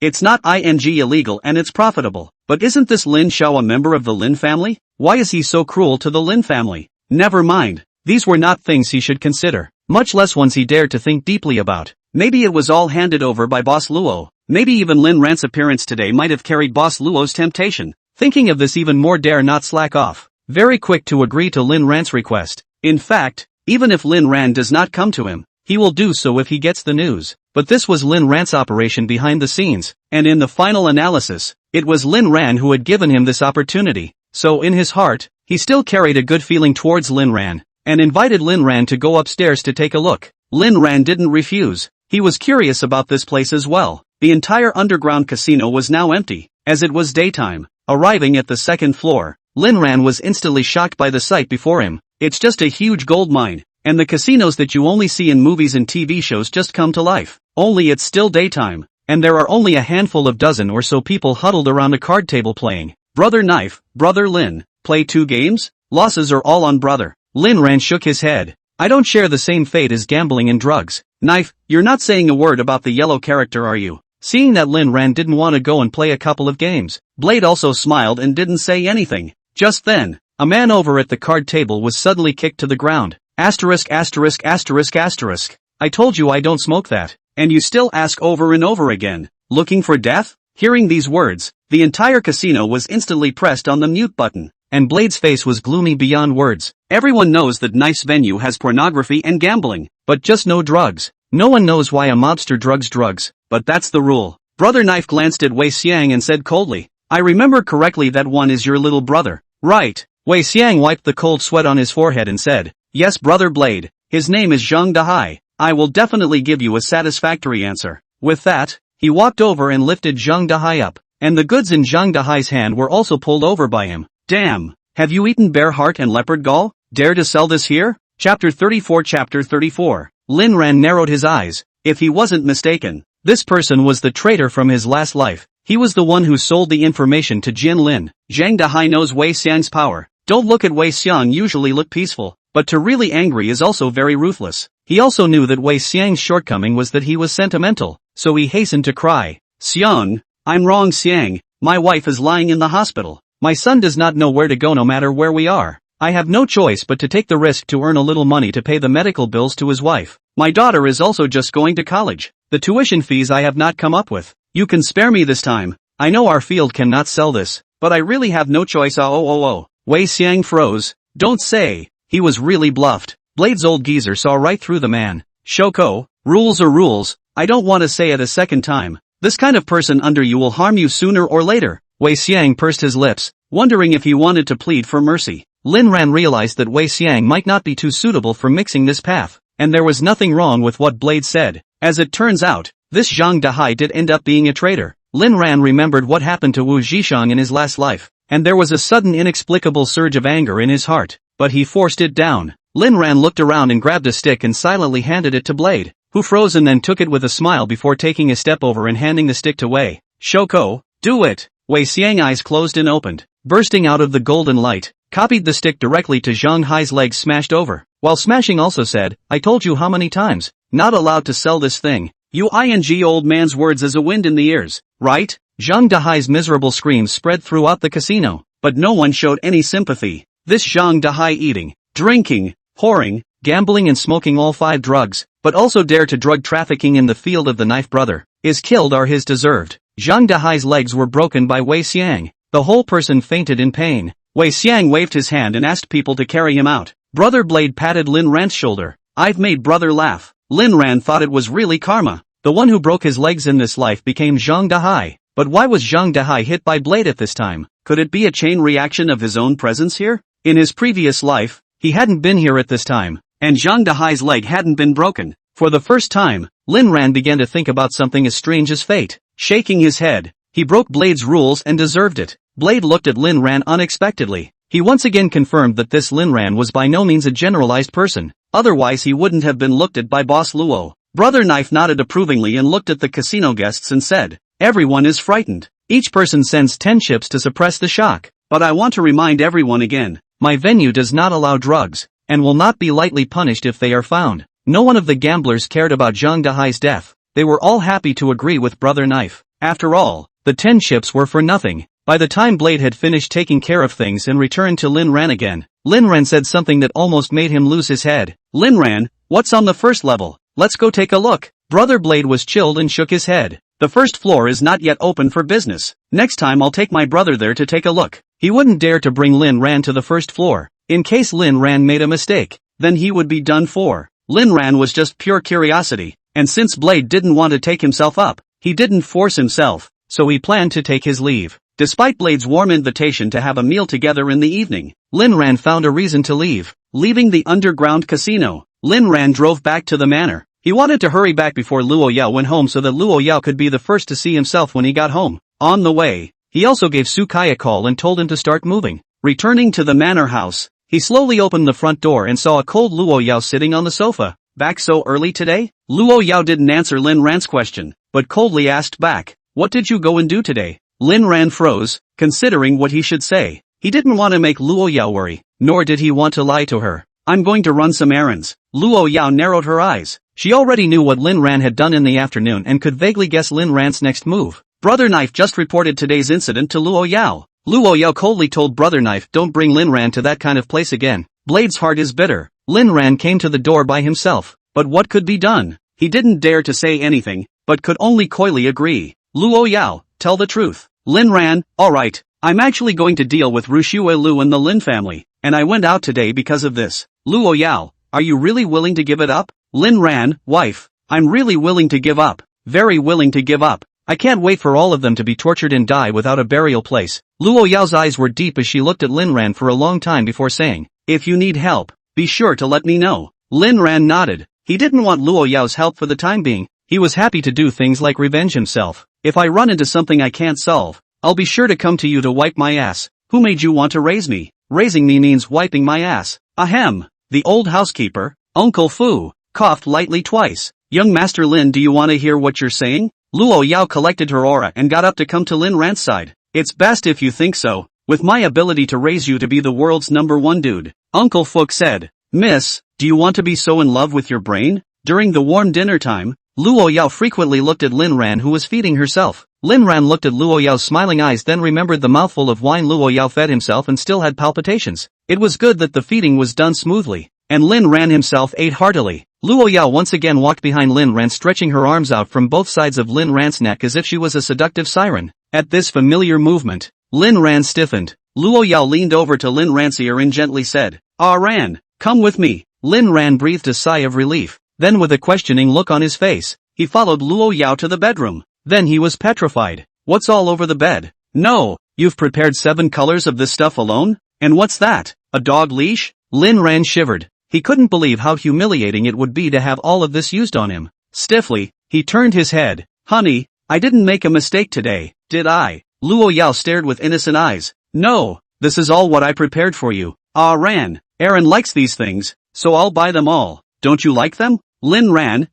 it's not illegal and it's profitable. But isn't this Lin Xiao a member of the Lin family? Why is he so cruel to the Lin family? Never mind, these were not things he should consider, much less ones he dared to think deeply about. Maybe it was all handed over by Boss Luo. Maybe even Lin Ran's appearance today might have carried Boss Luo's temptation. Thinking of this even more, dare not slack off. Very quick to agree to Lin Ran's request. In fact, even if Lin Ran does not come to him, he will do so if he gets the news. But this was Lin Ran's operation behind the scenes, and in the final analysis, it was Lin Ran who had given him this opportunity. So in his heart, he still carried a good feeling towards Lin Ran, and invited Lin Ran to go upstairs to take a look. Lin Ran didn't refuse. He was curious about this place as well. The entire underground casino was now empty, as it was daytime. Arriving at the second floor, Lin Ran was instantly shocked by the sight before him. It's just a huge gold mine, and the casinos that you only see in movies and TV shows just come to life. Only it's still daytime. and there are only a handful of dozen or so people huddled around a card table playing. Brother Knife, Brother Lin, play 2 games? Losses are all on Brother. Lin Ran shook his head. I don't share the same fate as gambling and drugs. Knife, you're not saying a word about the yellow character, are you? Seeing that Lin Ran didn't want to go and play a couple of games, Blade also smiled and didn't say anything. Just then, a man over at the card table was suddenly kicked to the ground. Asterisk asterisk asterisk asterisk. I told you I don't smoke that. And you still ask over and over again. Looking for death? Hearing these words, the entire casino was instantly pressed on the mute button, and Blade's face was gloomy beyond words. Everyone knows that Knife's venue has pornography and gambling, but just no drugs. No one knows why a mobster drugs, but that's the rule. Brother Knife glanced at Wei Xiang and said coldly, I remember correctly that one is your little brother, right? Wei Xiang wiped the cold sweat on his forehead and said, yes, Brother Blade, his name is Zhang Dahai. I will definitely give you a satisfactory answer. With that, he walked over and lifted Zhang Dahai up, and the goods in Zhang Dahai's hand were also pulled over by him. Damn, have you eaten bear heart and leopard gall? Dare to sell this here? Chapter 34. Lin Ran narrowed his eyes. If he wasn't mistaken, this person was the traitor from his last life. He was the one who sold the information to Jin Lin. Zhang Dahai knows Wei Xiang's power. Don't look at Wei Xiang usually look peaceful, but to really angry is also very ruthless. He also knew that Wei Xiang's shortcoming was that he was sentimental, so he hastened to cry. Xiang, I'm wrong Xiang, my wife is lying in the hospital. My son does not know where to go no matter where we are. I have no choice but to take the risk to earn a little money to pay the medical bills to his wife. My daughter is also just going to college. The tuition fees I have not come up with. You can spare me this time. I know our field cannot sell this, but I really have no choice. Wei Xiang froze. Don't say. He was really bluffed. Blade's old geezer saw right through the man. Shoko, rules are rules, I don't want to say it a second time. This kind of person under you will harm you sooner or later. Wei Xiang pursed his lips, wondering if he wanted to plead for mercy. Lin Ran realized that Wei Xiang might not be too suitable for mixing this path, and there was nothing wrong with what Blade said. As it turns out, this Zhang Dahai did end up being a traitor. Lin Ran remembered what happened to Wu Zhishang in his last life, and there was a sudden inexplicable surge of anger in his heart, but he forced it down. Lin Ran looked around and grabbed a stick and silently handed it to Blade, who froze and then took it with a smile before taking a step over and handing the stick to Wei. Shoko, do it! Wei Xiang's eyes closed and opened, bursting out of the golden light, copied the stick directly to Zhang Hai's legs smashed over, while smashing also said, I told you how many times, not allowed to sell this thing. You old man's words as a wind in the ears, right? Zhang Dahai's miserable screams spread throughout the casino, but no one showed any sympathy. This Zhang Dahai eating, drinking, whoring, gambling and smoking all 5 drugs, but also dare to drug trafficking in the field of the Knife Brother, is killed or his deserved. Zhang Dahai's legs were broken by Wei Xiang. The whole person fainted in pain. Wei Xiang waved his hand and asked people to carry him out. Brother Blade patted Lin Ran's shoulder. I've made brother laugh. Lin Ran thought it was really karma. The one who broke his legs in this life became Zhang Dahai. But why was Zhang Dahai hit by Blade at this time? Could it be a chain reaction of his own presence here? In his previous life, he hadn't been here at this time, and Zhang Dahai's leg hadn't been broken. For the first time, Lin Ran began to think about something as strange as fate. Shaking his head, he broke Blade's rules and deserved it. Blade looked at Lin Ran unexpectedly. He once again confirmed that this Lin Ran was by no means a generalized person, otherwise he wouldn't have been looked at by Boss Luo. Brother Knife nodded approvingly and looked at the casino guests and said, everyone is frightened. Each person sends 10 chips to suppress the shock. But I want to remind everyone again, my venue does not allow drugs, and will not be lightly punished if they are found. No one of the gamblers cared about Zhang Dahai's death. They were all happy to agree with Brother Knife. After all, the 10 chips were for nothing. By the time Blade had finished taking care of things and returned to Lin Ran again, Lin Ran said something that almost made him lose his head. Lin Ran, what's on the first level? Let's go take a look. Brother Blade was chilled and shook his head. The first floor is not yet open for business. Next time I'll take my brother there to take a look. He wouldn't dare to bring Lin Ran to the first floor. In case Lin Ran made a mistake, then he would be done for. Lin Ran was just pure curiosity, and since Blade didn't want to take himself up, he didn't force himself, so he planned to take his leave. Despite Blade's warm invitation to have a meal together in the evening, Lin Ran found a reason to leave. Leaving the underground casino, Lin Ran drove back to the manor. He wanted to hurry back before Luo Yao went home so that Luo Yao could be the first to see himself when he got home. On the way, he also gave Su Kai a call and told him to start moving. Returning to the manor house, he slowly opened the front door and saw a cold Luo Yao sitting on the sofa. Back so early today? Luo Yao didn't answer Lin Ran's question. but coldly asked back, "What did you go and do today?" Lin Ran froze, considering what he should say. He didn't want to make Luo Yao worry, nor did he want to lie to her. "I'm going to run some errands." Luo Yao narrowed her eyes. She already knew what Lin Ran had done in the afternoon and could vaguely guess Lin Ran's next move. Brother Knife just reported today's incident to Luo Yao. Luo Yao coldly told Brother Knife, "Don't bring Lin Ran to that kind of place again." Blade's heart is bitter. Lin Ran came to the door by himself. But what could be done? He didn't dare to say anything, but could only coyly agree. "Luo Yao, tell the truth." Lin Ran, "Alright, I'm actually going to deal with Rushue Lu and the Lin family, and I went out today because of this." Luo Yao, "Are you really willing to give it up?" Lin Ran, "Wife, I'm really willing to give up. Very willing to give up. I can't wait for all of them to be tortured and die without a burial place." Luo Yao's eyes were deep as she looked at Lin Ran for a long time before saying, "If you need help, be sure to let me know." Lin Ran nodded. He didn't want Luo Yao's help for the time being. He was happy to do things like revenge himself. "If I run into something I can't solve, I'll be sure to come to you to wipe my ass." "Who made you want to raise me?" "Raising me means wiping my ass." Ahem. The old housekeeper, Uncle Fu, coughed lightly twice. "Young Master Lin, do you want to hear what you're saying?" Luo Yao collected her aura and got up to come to Lin Ran's side. "It's best if you think so. With my ability to raise you to be the world's #1 dude." Uncle Fook said, "Miss, do you want to be so in love with your brain?" During the warm dinner time, Luo Yao frequently looked at Lin Ran, who was feeding herself. Lin Ran looked at Luo Yao's smiling eyes, then remembered the mouthful of wine Luo Yao fed himself and still had palpitations. It was good that the feeding was done smoothly, and Lin Ran himself ate heartily. Luo Yao once again walked behind Lin Ran, stretching her arms out from both sides of Lin Ran's neck as if she was a seductive siren. At this familiar movement, Lin Ran stiffened. Luo Yao leaned over to Lin Ran's ear and gently said, "Ah Ran, come with me." Lin Ran breathed a sigh of relief. Then with a questioning look on his face, he followed Luo Yao to the bedroom. Then he was petrified. "What's all over the bed?" "No, you've prepared 7 colors of this stuff alone? And what's that? A dog leash?" Lin Ran shivered. He couldn't believe how humiliating it would be to have all of this used on him. Stiffly, he turned his head. "Honey, I didn't make a mistake today, did I?" Luo Yao stared with innocent eyes. "No, this is all what I prepared for you." "Ah Ran, Aaron likes these things, so I'll buy them all. Don't you like them?" Lin Ran,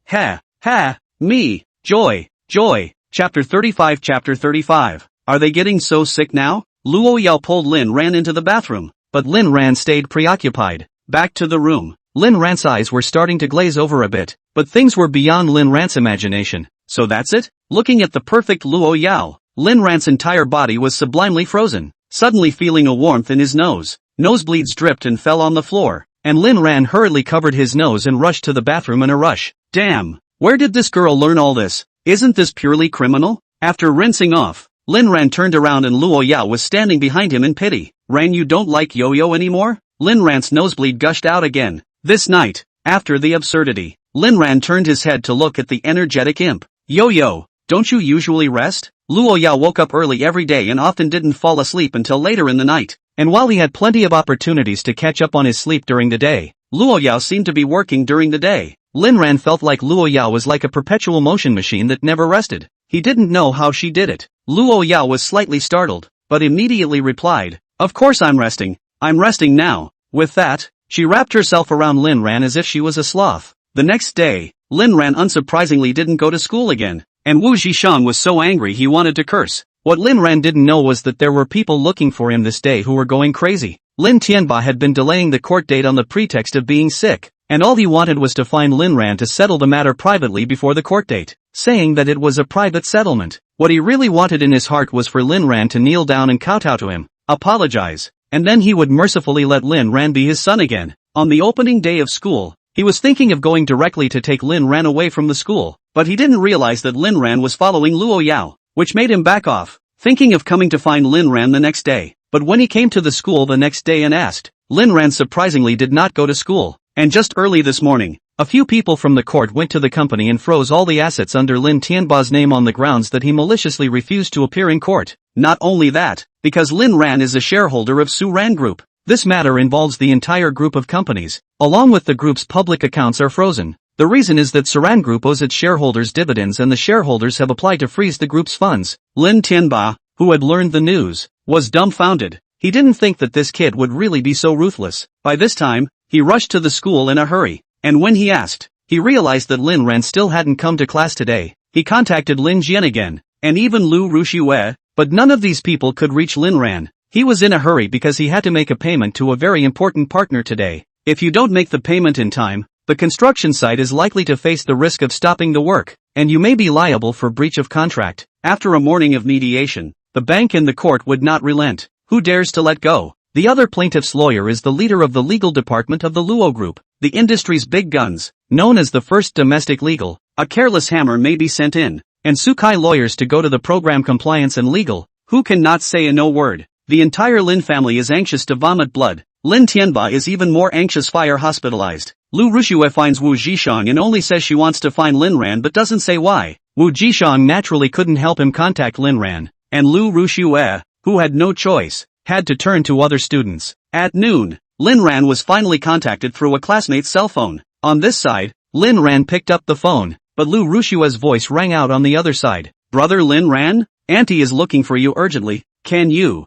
me, joy. Chapter 35. Are they getting so sick now? Luo Yao pulled Lin Ran into the bathroom, but Lin Ran stayed preoccupied. Back to the room. Lin Ran's eyes were starting to glaze over a bit, but things were beyond Lin Ran's imagination. "So that's it?" Looking at the perfect Luo Yao, Lin Ran's entire body was sublimely frozen, suddenly feeling a warmth in his nose. Nosebleeds dripped and fell on the floor, and Lin Ran hurriedly covered his nose and rushed to the bathroom in a rush. Damn! Where did this girl learn all this? Isn't this purely criminal? After rinsing off, Lin Ran turned around and Luo Yao was standing behind him in pity. "Ran, you don't like Yo-Yo anymore?" Lin Ran's nosebleed gushed out again. This night, after the absurdity, Lin Ran turned his head to look at the energetic imp. "Yo-Yo, don't you usually rest?" Luo Yao woke up early every day and often didn't fall asleep until later in the night. And while he had plenty of opportunities to catch up on his sleep during the day, Luo Yao seemed to be working during the day. Lin Ran felt like Luo Yao was like a perpetual motion machine that never rested. He didn't know how she did it. Luo Yao was slightly startled, but immediately replied, "Of course I'm resting. I'm resting now." With that, she wrapped herself around Lin Ran as if she was a sloth. The next day, Lin Ran unsurprisingly didn't go to school again, and Wu Zhishang was so angry he wanted to curse. What Lin Ran didn't know was that there were people looking for him this day who were going crazy. Lin Tianba had been delaying the court date on the pretext of being sick, and all he wanted was to find Lin Ran to settle the matter privately before the court date, saying that it was a private settlement. What he really wanted in his heart was for Lin Ran to kneel down and kowtow to him, apologize, and then he would mercifully let Lin Ran be his son again. On the opening day of school, he was thinking of going directly to take Lin Ran away from the school, but he didn't realize that Lin Ran was following Luo Yao, which made him back off, thinking of coming to find Lin Ran the next day. But when he came to the school the next day and asked, Lin Ran surprisingly did not go to school. And just early this morning, a few people from the court went to the company and froze all the assets under Lin Tianba's name on the grounds that he maliciously refused to appear in court. Not only that, because Lin Ran is a shareholder of Su Ran Group. This matter involves the entire group of companies. Along with the group's public accounts are frozen. The reason is that Saran Group owes its shareholders dividends and the shareholders have applied to freeze the group's funds. Lin Tianba, who had learned the news, was dumbfounded. He didn't think that this kid would really be so ruthless. By this time, he rushed to the school in a hurry, and when he asked, he realized that Lin Ran still hadn't come to class today. he contacted Lin Jian again, and even Lu Ruxue, but none of these people could reach Lin Ran. He was in a hurry because he had to make a payment to a very important partner today. If you don't make the payment in time, the construction site is likely to face the risk of stopping the work, and you may be liable for breach of contract. After a morning of mediation, the bank and the court would not relent. Who dares to let go? The other plaintiff's lawyer is the leader of the legal department of the Luo Group, the industry's big guns, known as the first domestic legal. A careless hammer may be sent in, and Sukai lawyers to go to the program compliance and legal, who cannot say a no word. The entire Lin family is anxious to vomit blood. Lin Tianba is even more anxious, fire hospitalized. Lu Ruxue finds Wu Jishang and only says she wants to find Lin Ran but doesn't say why. Wu Jishang naturally couldn't help him contact Lin Ran, and Lu Ruxue, who had no choice, had to turn to other students. At noon, Lin Ran was finally contacted through a classmate's cell phone. On this side, Lin Ran picked up the phone, but Lu Ruxue's voice rang out on the other side. Brother Lin Ran? Auntie is looking for you urgently, can you?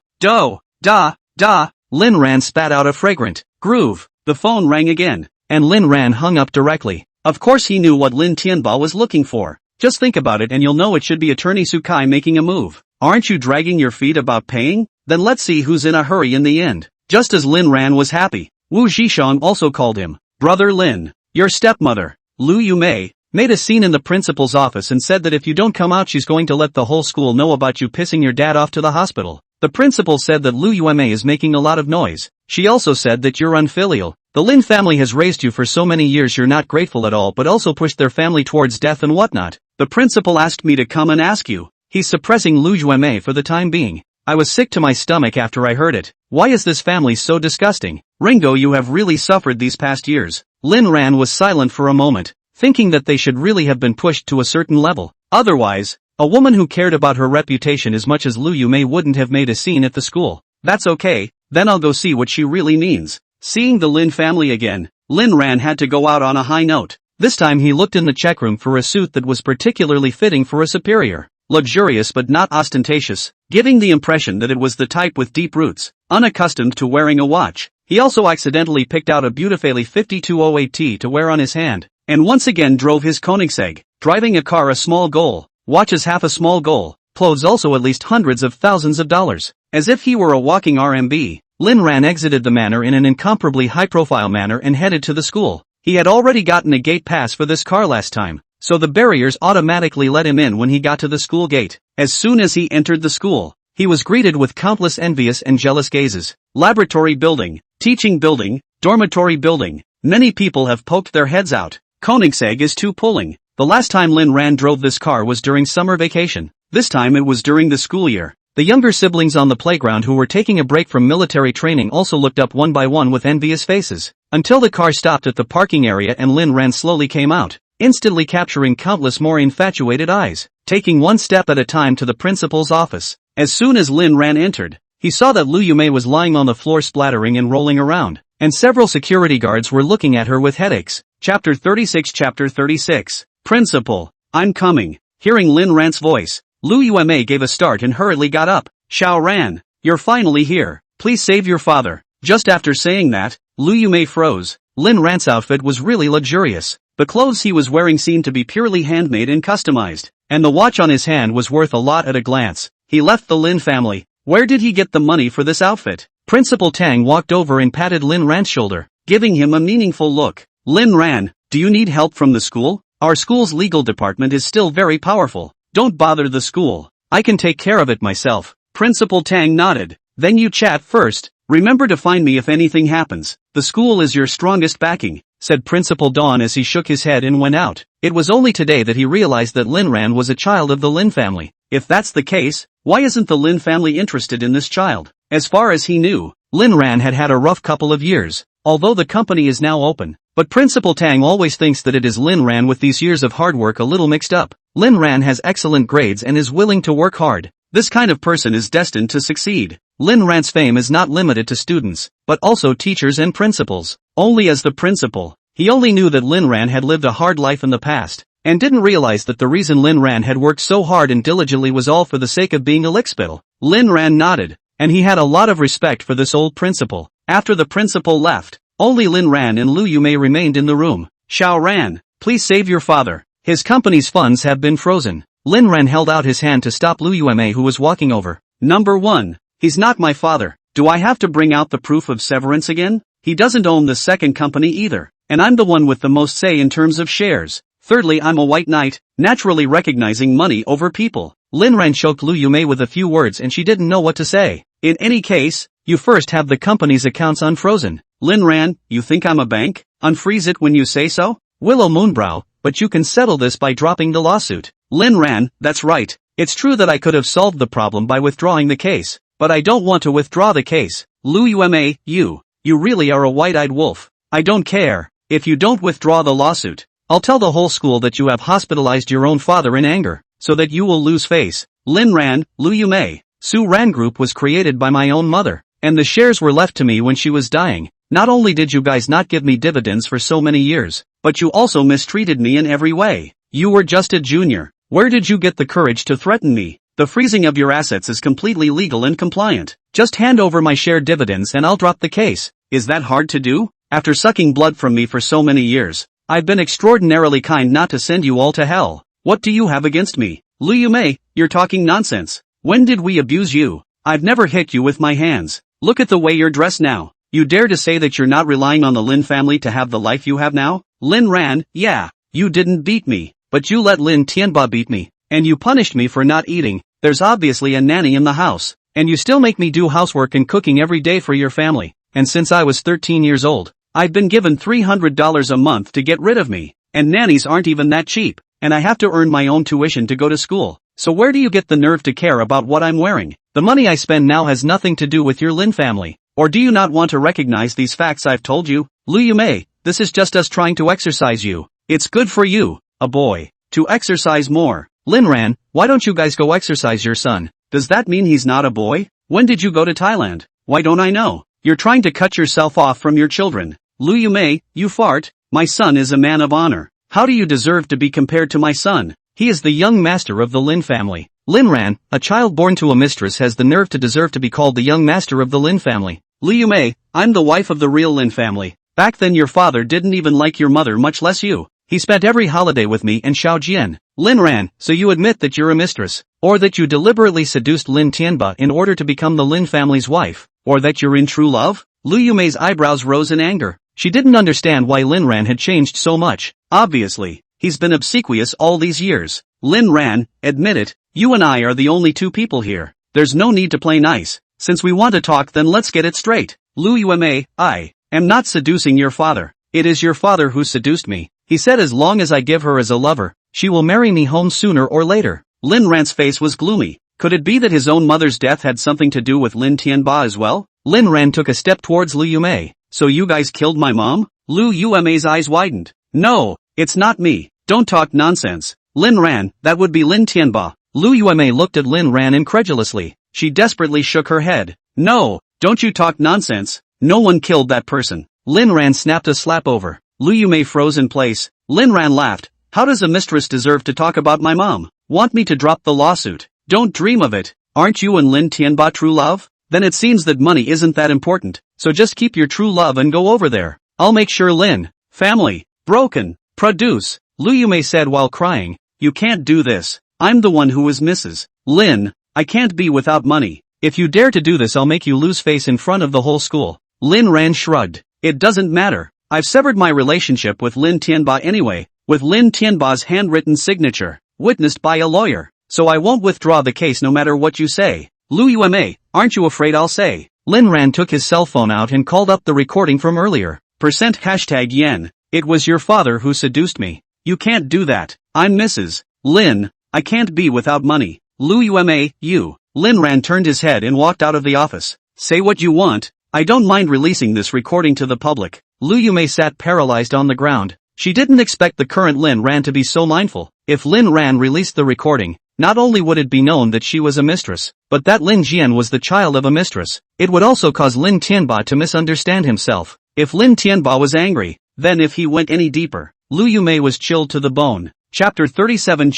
Lin Ran spat out a fragrant groove. The phone rang again, and Lin Ran hung up directly. Of course he knew what Lin Tianba was looking for. Just think about it and you'll know it should be Attorney Sukai making a move. Aren't you dragging your feet about paying? Then let's see who's in a hurry in the end. Just as Lin Ran was happy, Wu Jishang also called him. Brother Lin, your stepmother, Lu Yumei, made a scene in the principal's office and said that if you don't come out she's going to let the whole school know about you pissing your dad off to the hospital. The principal said that Lu Yumei is making a lot of noise. She also said that you're unfilial. The Lin family has raised you for so many years you're not grateful at all but also pushed their family towards death and whatnot. The principal asked me to come and ask you. He's suppressing Lu Yumei for the time being. I was sick to my stomach after I heard it. Why is this family so disgusting? Ringo, you have really suffered these past years. Lin Ran was silent for a moment, thinking that they should really have been pushed to a certain level. Otherwise, a woman who cared about her reputation as much as Lu Yumei wouldn't have made a scene at the school. That's okay, then I'll go see what she really means. Seeing the Lin family again, Lin Ran had to go out on a high note. This time he looked in the check room for a suit that was particularly fitting for a superior. Luxurious but not ostentatious, giving the impression that it was the type with deep roots, unaccustomed to wearing a watch. He also accidentally picked out a Beautifully 5208T to wear on his hand, and once again drove his Koenigsegg. Driving a car a small goal, watches half a small goal, clothes also at least hundreds of thousands of dollars. As if he were a walking RMB, Lin Ran exited the manor in an incomparably high-profile manner and headed to the school. He had already gotten a gate pass for this car last time, so the barriers automatically let him in when he got to the school gate. As soon as he entered the school, he was greeted with countless envious and jealous gazes. Laboratory building, teaching building, dormitory building. Many people have poked their heads out. Koenigsegg is too pulling. The last time Lin Ran drove this car was during summer vacation. This time it was during the school year. The younger siblings on the playground who were taking a break from military training also looked up one by one with envious faces, until the car stopped at the parking area and Lin Ran slowly came out, instantly capturing countless more infatuated eyes, taking one step at a time to the principal's office. As soon as Lin Ran entered, he saw that Lu Yumei was lying on the floor splattering and rolling around, and several security guards were looking at her with headaches. Chapter 36. Principal, I'm coming. Hearing Lin Ran's voice, Lu Yumei gave a start and hurriedly got up. Xiao Ran, you're finally here. Please save your father. Just after saying that, Lu Yumei froze. Lin Ran's outfit was really luxurious. The clothes he was wearing seemed to be purely handmade and customized, and the watch on his hand was worth a lot at a glance. He left the Lin family. Where did he get the money for this outfit? Principal Tang walked over and patted Lin Ran's shoulder, giving him a meaningful look. Lin Ran, do you need help from the school? Our school's legal department is still very powerful. Don't bother the school. I can take care of it myself. Principal Tang nodded. Then you chat first. Remember to find me if anything happens. The school is your strongest backing, said Principal Dawn as he shook his head and went out. It was only today that he realized that Lin Ran was a child of the Lin family. If that's the case, why isn't the Lin family interested in this child? As far as he knew, Lin Ran had had a rough couple of years, although the company is now open. But Principal Tang always thinks that it is Lin Ran with these years of hard work a little mixed up. Lin Ran has excellent grades and is willing to work hard. This kind of person is destined to succeed. Lin Ran's fame is not limited to students, but also teachers and principals. Only as the principal, he only knew that Lin Ran had lived a hard life in the past, and didn't realize that the reason Lin Ran had worked so hard and diligently was all for the sake of being a lickspittle. Lin Ran nodded, and he had a lot of respect for this old principal. After the principal left, only Lin Ran and Lu Yumei remained in the room. Xiao Ran, please save your father. His company's funds have been frozen. Lin Ran held out his hand to stop Lu Yume, who was walking over. Number 1. He's not my father. Do I have to bring out the proof of severance again? He doesn't own the second company either. And I'm the one with the most say in terms of shares. Thirdly, I'm a white knight, naturally recognizing money over people. Lin Ran choked Lu Yume with a few words and she didn't know what to say. In any case, you first have the company's accounts unfrozen. Lin Ran, you think I'm a bank? Unfreeze it when you say so? Willow Moonbrow, but you can settle this by dropping the lawsuit. Lin Ran, that's right. It's true that I could have solved the problem by withdrawing the case, but I don't want to withdraw the case. Lu Yume, you really are a white-eyed wolf. I don't care. If you don't withdraw the lawsuit, I'll tell the whole school that you have hospitalized your own father in anger, so that you will lose face. Lin Ran, Lu Yume. Su Ran Group was created by my own mother, and the shares were left to me when she was dying. Not only did you guys not give me dividends for so many years, but you also mistreated me in every way. You were just a junior. Where did you get the courage to threaten me? The freezing of your assets is completely legal and compliant. Just hand over my share dividends and I'll drop the case. Is that hard to do? After sucking blood from me for so many years, I've been extraordinarily kind not to send you all to hell. What do you have against me? Lu Yume, you're talking nonsense. When did we abuse you? I've never hit you with my hands. Look at the way you're dressed now. You dare to say that you're not relying on the Lin family to have the life you have now? Lin Ran, yeah, you didn't beat me, but you let Lin Tianba beat me, and you punished me for not eating. There's obviously a nanny in the house, and you still make me do housework and cooking every day for your family, and since I was 13 years old, I've been given $300 a month to get rid of me, and nannies aren't even that cheap, and I have to earn my own tuition to go to school. So where do you get the nerve to care about what I'm wearing? The money I spend now has nothing to do with your Lin family. Or do you not want to recognize these facts I've told you? Lu Yume, this is just us trying to exercise you. It's good for you, a boy, to exercise more. Lin Ran, why don't you guys go exercise your son? Does that mean he's not a boy? When did you go to Thailand? Why don't I know? You're trying to cut yourself off from your children. Lu Yume, you fart. My son is a man of honor. How do you deserve to be compared to my son? He is the young master of the Lin family. Lin Ran, a child born to a mistress, has the nerve to deserve to be called the young master of the Lin family. Lu Yume, I'm the wife of the real Lin family. Back then your father didn't even like your mother, much less you. He spent every holiday with me and Xiao Jian. Lin Ran, so you admit that you're a mistress, or that you deliberately seduced Lin Tianba in order to become the Lin family's wife, or that you're in true love? Lu Yume's eyebrows rose in anger. She didn't understand why Lin Ran had changed so much. Obviously, he's been obsequious all these years. Lin Ran, admit it, you and I are the only two people here. There's no need to play nice. Since we want to talk, then let's get it straight. Lu Yume, I am not seducing your father. It is your father who seduced me. He said as long as I give her as a lover, she will marry me home sooner or later. Lin Ran's face was gloomy. Could it be that his own mother's death had something to do with Lin Tianba as well? Lin Ran took a step towards Lu Yume. So you guys killed my mom? Lu Yume's eyes widened. No, it's not me. Don't talk nonsense. Lin Ran, that would be Lin Tianba. Lu Yume looked at Lin Ran incredulously. She desperately shook her head. No, don't you talk nonsense. No one killed that person. Lin Ran snapped a slap over. Lu Yume froze in place. Lin Ran laughed. How does a mistress deserve to talk about my mom? Want me to drop the lawsuit? Don't dream of it. Aren't you and Lin Tianba true love? Then it seems that money isn't that important, so just keep your true love and go over there. I'll make sure Lin family broken produce. Lu Yume said while crying. You can't do this. I'm the one who is Mrs. Lin. I can't be without money. If you dare to do this, I'll make you lose face in front of the whole school. Lin Ran shrugged. It doesn't matter. I've severed my relationship with Lin Tianba anyway, with Lin Tianba's handwritten signature, witnessed by a lawyer. So I won't withdraw the case no matter what you say. Lu Yume, aren't you afraid I'll say? Lin Ran took his cell phone out and called up the recording from earlier. #Yen. It was your father who seduced me. You can't do that. I'm Mrs. Lin. I can't be without money. Lu Yume, you. Lin Ran turned his head and walked out of the office. Say what you want. I don't mind releasing this recording to the public. Lu Yume sat paralyzed on the ground. She didn't expect the current Lin Ran to be so mindful. If Lin Ran released the recording, not only would it be known that she was a mistress, but that Lin Jian was the child of a mistress. It would also cause Lin Tianba to misunderstand himself. If Lin Tianba was angry, then if he went any deeper, Lu Yume was chilled to the bone. Chapter 37.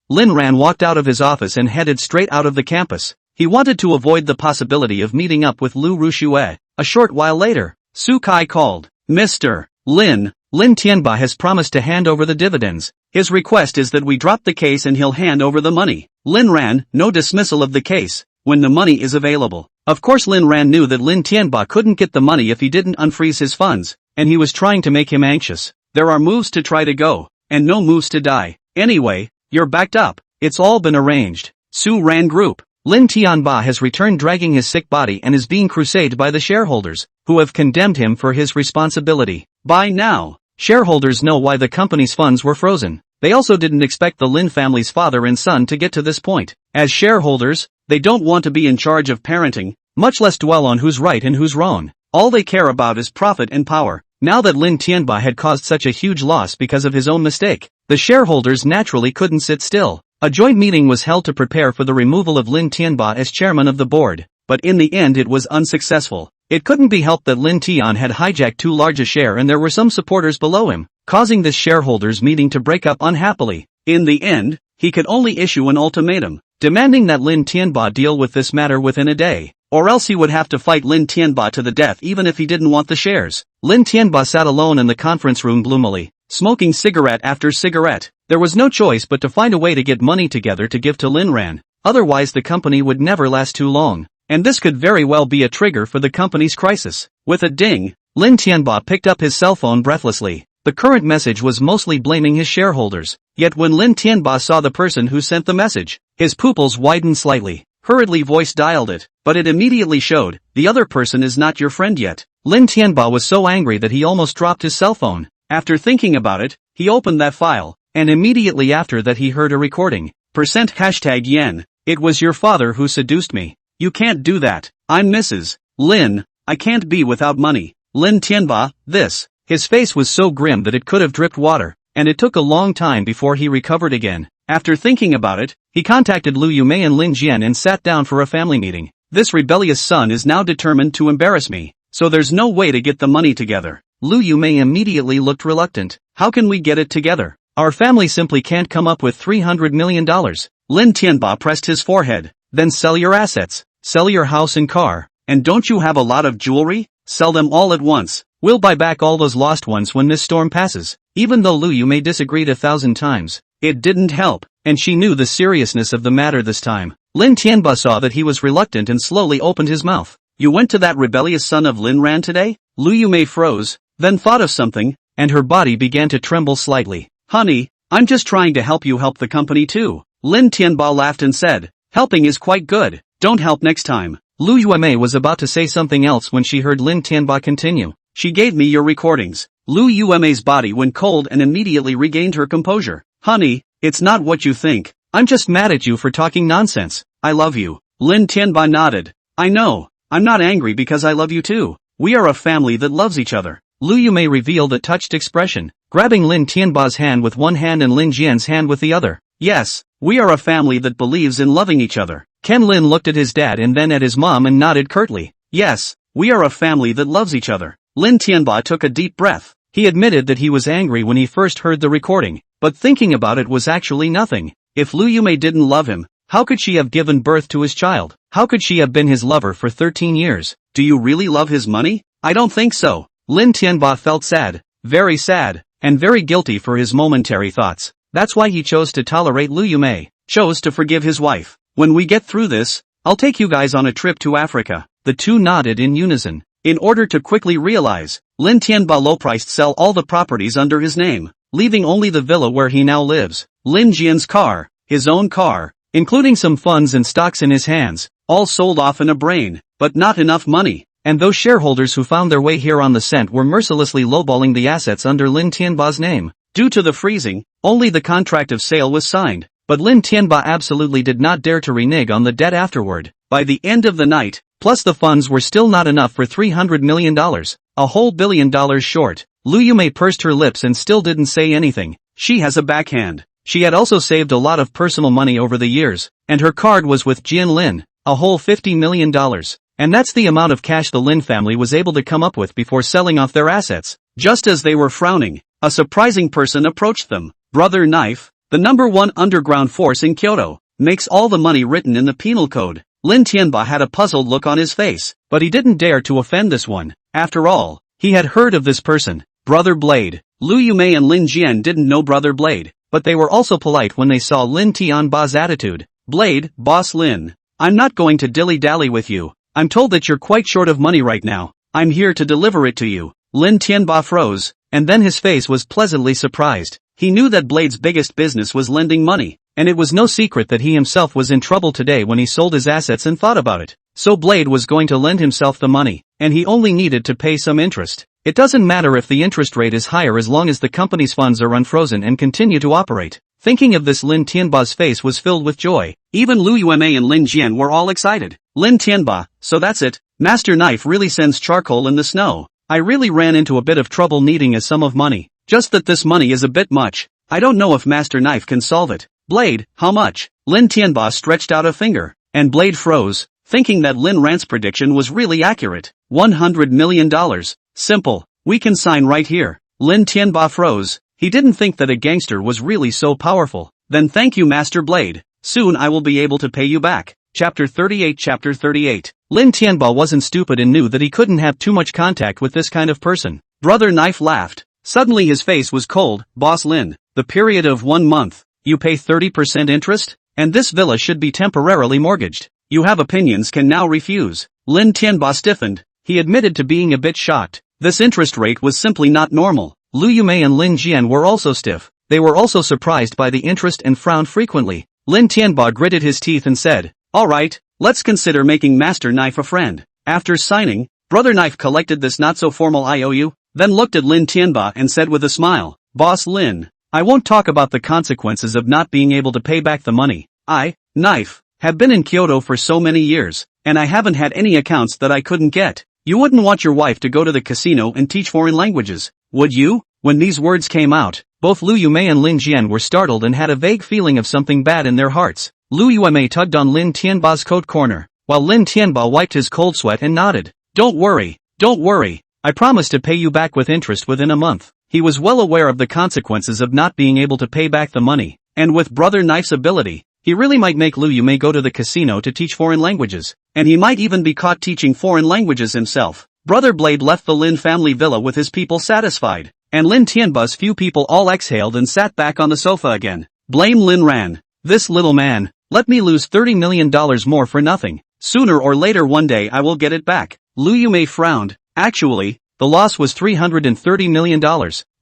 Lin Ran walked out of his office and headed straight out of the campus. He wanted to avoid the possibility of meeting up with Lu Rushue. A short while later, Su Kai called. Mr. Lin, Lin Tianba has promised to hand over the dividends. His request is that we drop the case and he'll hand over the money. Lin Ran, no dismissal of the case, when the money is available. Of course Lin Ran knew that Lin Tianba couldn't get the money if he didn't unfreeze his funds, and he was trying to make him anxious. There are moves to try to go, and no moves to die. Anyway, you're backed up. It's all been arranged. Su Ran Group. Lin Tianba has returned dragging his sick body and is being crusaded by the shareholders, who have condemned him for his responsibility. By now, shareholders know why the company's funds were frozen. They also didn't expect the Lin family's father and son to get to this point. As shareholders, they don't want to be in charge of parenting, much less dwell on who's right and who's wrong. All they care about is profit and power. Now that Lin Tianba had caused such a huge loss because of his own mistake, the shareholders naturally couldn't sit still. A joint meeting was held to prepare for the removal of Lin Tianba as chairman of the board, but in the end it was unsuccessful. It couldn't be helped that Lin Tian had hijacked too large a share and there were some supporters below him, causing this shareholders meeting to break up unhappily. In the end, he could only issue an ultimatum, demanding that Lin Tianba deal with this matter within a day, or else he would have to fight Lin Tianba to the death even if he didn't want the shares. Lin Tianba sat alone in the conference room gloomily, smoking cigarette after cigarette. There was no choice but to find a way to get money together to give to Lin Ran, otherwise the company would never last too long, and this could very well be a trigger for the company's crisis. With a ding, Lin Tianba picked up his cell phone breathlessly. The current message was mostly blaming his shareholders, yet when Lin Tianba saw the person who sent the message, his pupils widened slightly. Hurriedly voice dialed it, but it immediately showed, the other person is not your friend yet. Lin Tianba was so angry that he almost dropped his cell phone. After thinking about it, he opened that file, and immediately after that he heard a recording. #Yen. It was your father who seduced me. You can't do that. I'm Mrs. Lin. I can't be without money. Lin Tianba, this. His face was so grim that it could have dripped water, and it took a long time before he recovered again. After thinking about it, he contacted Lu Yumei and Lin Jian and sat down for a family meeting. This rebellious son is now determined to embarrass me, so there's no way to get the money together. Lu Yumei immediately looked reluctant. How can we get it together? Our family simply can't come up with $300 million. Lin Tianba pressed his forehead. Then sell your assets, sell your house and car, and don't you have a lot of jewelry? Sell them all at once. We'll buy back all those lost ones when this storm passes. Even though Lu Yumei disagreed 1,000 times, it didn't help, and she knew the seriousness of the matter this time. Lin Tianba saw that he was reluctant and slowly opened his mouth. You went to that rebellious son of Lin Ran today? Lu Yumei froze, then thought of something, and her body began to tremble slightly. Honey, I'm just trying to help you help the company too. Lin Tianba laughed and said, helping is quite good, don't help next time. Lu Yumei was about to say something else when she heard Lin Tianba continue. She gave me your recordings. Lu Yumei's body went cold and immediately regained her composure. Honey, it's not what you think. I'm just mad at you for talking nonsense. I love you. Lin Tianba nodded. I know. I'm not angry because I love you too. We are a family that loves each other. Lu Yumei revealed a touched expression, grabbing Lin Tianba's hand with one hand and Lin Jian's hand with the other. Yes, we are a family that believes in loving each other. Ken Lin looked at his dad and then at his mom and nodded curtly. Yes, we are a family that loves each other. Lin Tianba took a deep breath. He admitted that he was angry when he first heard the recording, but thinking about it was actually nothing. If Lu Yumei didn't love him, how could she have given birth to his child? How could she have been his lover for 13 years? Do you really love his money? I don't think so. Lin Tianba felt sad, and very guilty for his momentary thoughts. That's why he chose to tolerate Lu Yumei, chose to forgive his wife. When we get through this, I'll take you guys on a trip to Africa. The two nodded in unison. In order to quickly realize, Lin Tianba low-priced sell all the properties under his name, leaving only the villa where he now lives. Lin Jian's car, his own car, including some funds and stocks in his hands, all sold off in a brain, but not enough money. And those shareholders who found their way here on the scent were mercilessly lowballing the assets under Lin Tianba's name. Due to the freezing, only the contract of sale was signed, but Lin Tianba absolutely did not dare to renege on the debt afterward. By the end of the night, plus the funds were still not enough for $300 million, a whole $1 billion short. Lu Yumei pursed her lips and still didn't say anything. She has a backhand. She had also saved a lot of personal money over the years, and her card was with Jian Lin, a whole $50 million. And that's the amount of cash the Lin family was able to come up with before selling off their assets. Just as they were frowning, a surprising person approached them. Brother Knife, the #1 underground force in Kyoto, makes all the money written in the penal code. Lin Tianba had a puzzled look on his face, but he didn't dare to offend this one. After all, he had heard of this person, Brother Blade. Liu Yumei and Lin Jian didn't know Brother Blade, but they were also polite when they saw Lin Tianba's attitude. Blade, Boss Lin. I'm not going to dilly-dally with you. I'm told that you're quite short of money right now. I'm here to deliver it to you. Lin Tianba froze, and then his face was pleasantly surprised. He knew that Blade's biggest business was lending money, and it was no secret that he himself was in trouble today when he sold his assets and thought about it. So Blade was going to lend himself the money, and he only needed to pay some interest. It doesn't matter if the interest rate is higher as long as the company's funds are unfrozen and continue to operate. Thinking of this, Lin Tianba's face was filled with joy. Even Liu Yumei and Lin Jian were all excited. Lin Tianba, so that's it. Master Knife really sends charcoal in the snow. I really ran into a bit of trouble needing a sum of money. Just that this money is a bit much. I don't know if Master Knife can solve it. Blade, how much? Lin Tianba stretched out a finger, and Blade froze, thinking that Lin Rant's prediction was really accurate. $100 million. Simple. We can sign right here. Lin Tianba froze. He didn't think that a gangster was really so powerful. Then thank you, Master Blade. Soon I will be able to pay you back. Chapter 38. Chapter 38. Lin Tianba wasn't stupid and knew that he couldn't have too much contact with this kind of person. Brother Knife laughed. Suddenly his face was cold. Boss Lin, the period of 1 month. You pay 30% interest? And this villa should be temporarily mortgaged. You have opinions, can now refuse. Lin Tianba stiffened. He admitted to being a bit shocked. This interest rate was simply not normal. Liu Yumei and Lin Jian were also stiff. They were also surprised by the interest and frowned frequently. Lin Tianba gritted his teeth and said, "Alright, let's consider making Master Knife a friend." After signing, Brother Knife collected this not-so-formal IOU, then looked at Lin Tianba and said with a smile, "Boss Lin, I won't talk about the consequences of not being able to pay back the money. I, Knife, have been in Kyoto for so many years, and I haven't had any accounts that I couldn't get. You wouldn't want your wife to go to the casino and teach foreign languages, would you?" When these words came out, both Liu Yumei and Lin Jian were startled and had a vague feeling of something bad in their hearts. Liu Yumei tugged on Lin Tianba's coat corner, while Lin Tianba wiped his cold sweat and nodded. Don't worry. I promise to pay you back with interest within a month." He was well aware of the consequences of not being able to pay back the money, and with Brother Knife's ability, he really might make Liu Yumei go to the casino to teach foreign languages, and he might even be caught teaching foreign languages himself. Brother Blade left the Lin family villa with his people satisfied, and Lin Tianba's few people all exhaled and sat back on the sofa again. Blame Lin Ran. This little man. Let me lose $30 million more for nothing. Sooner or later one day I will get it back. Liu Yumei frowned. Actually, the loss was $330 million,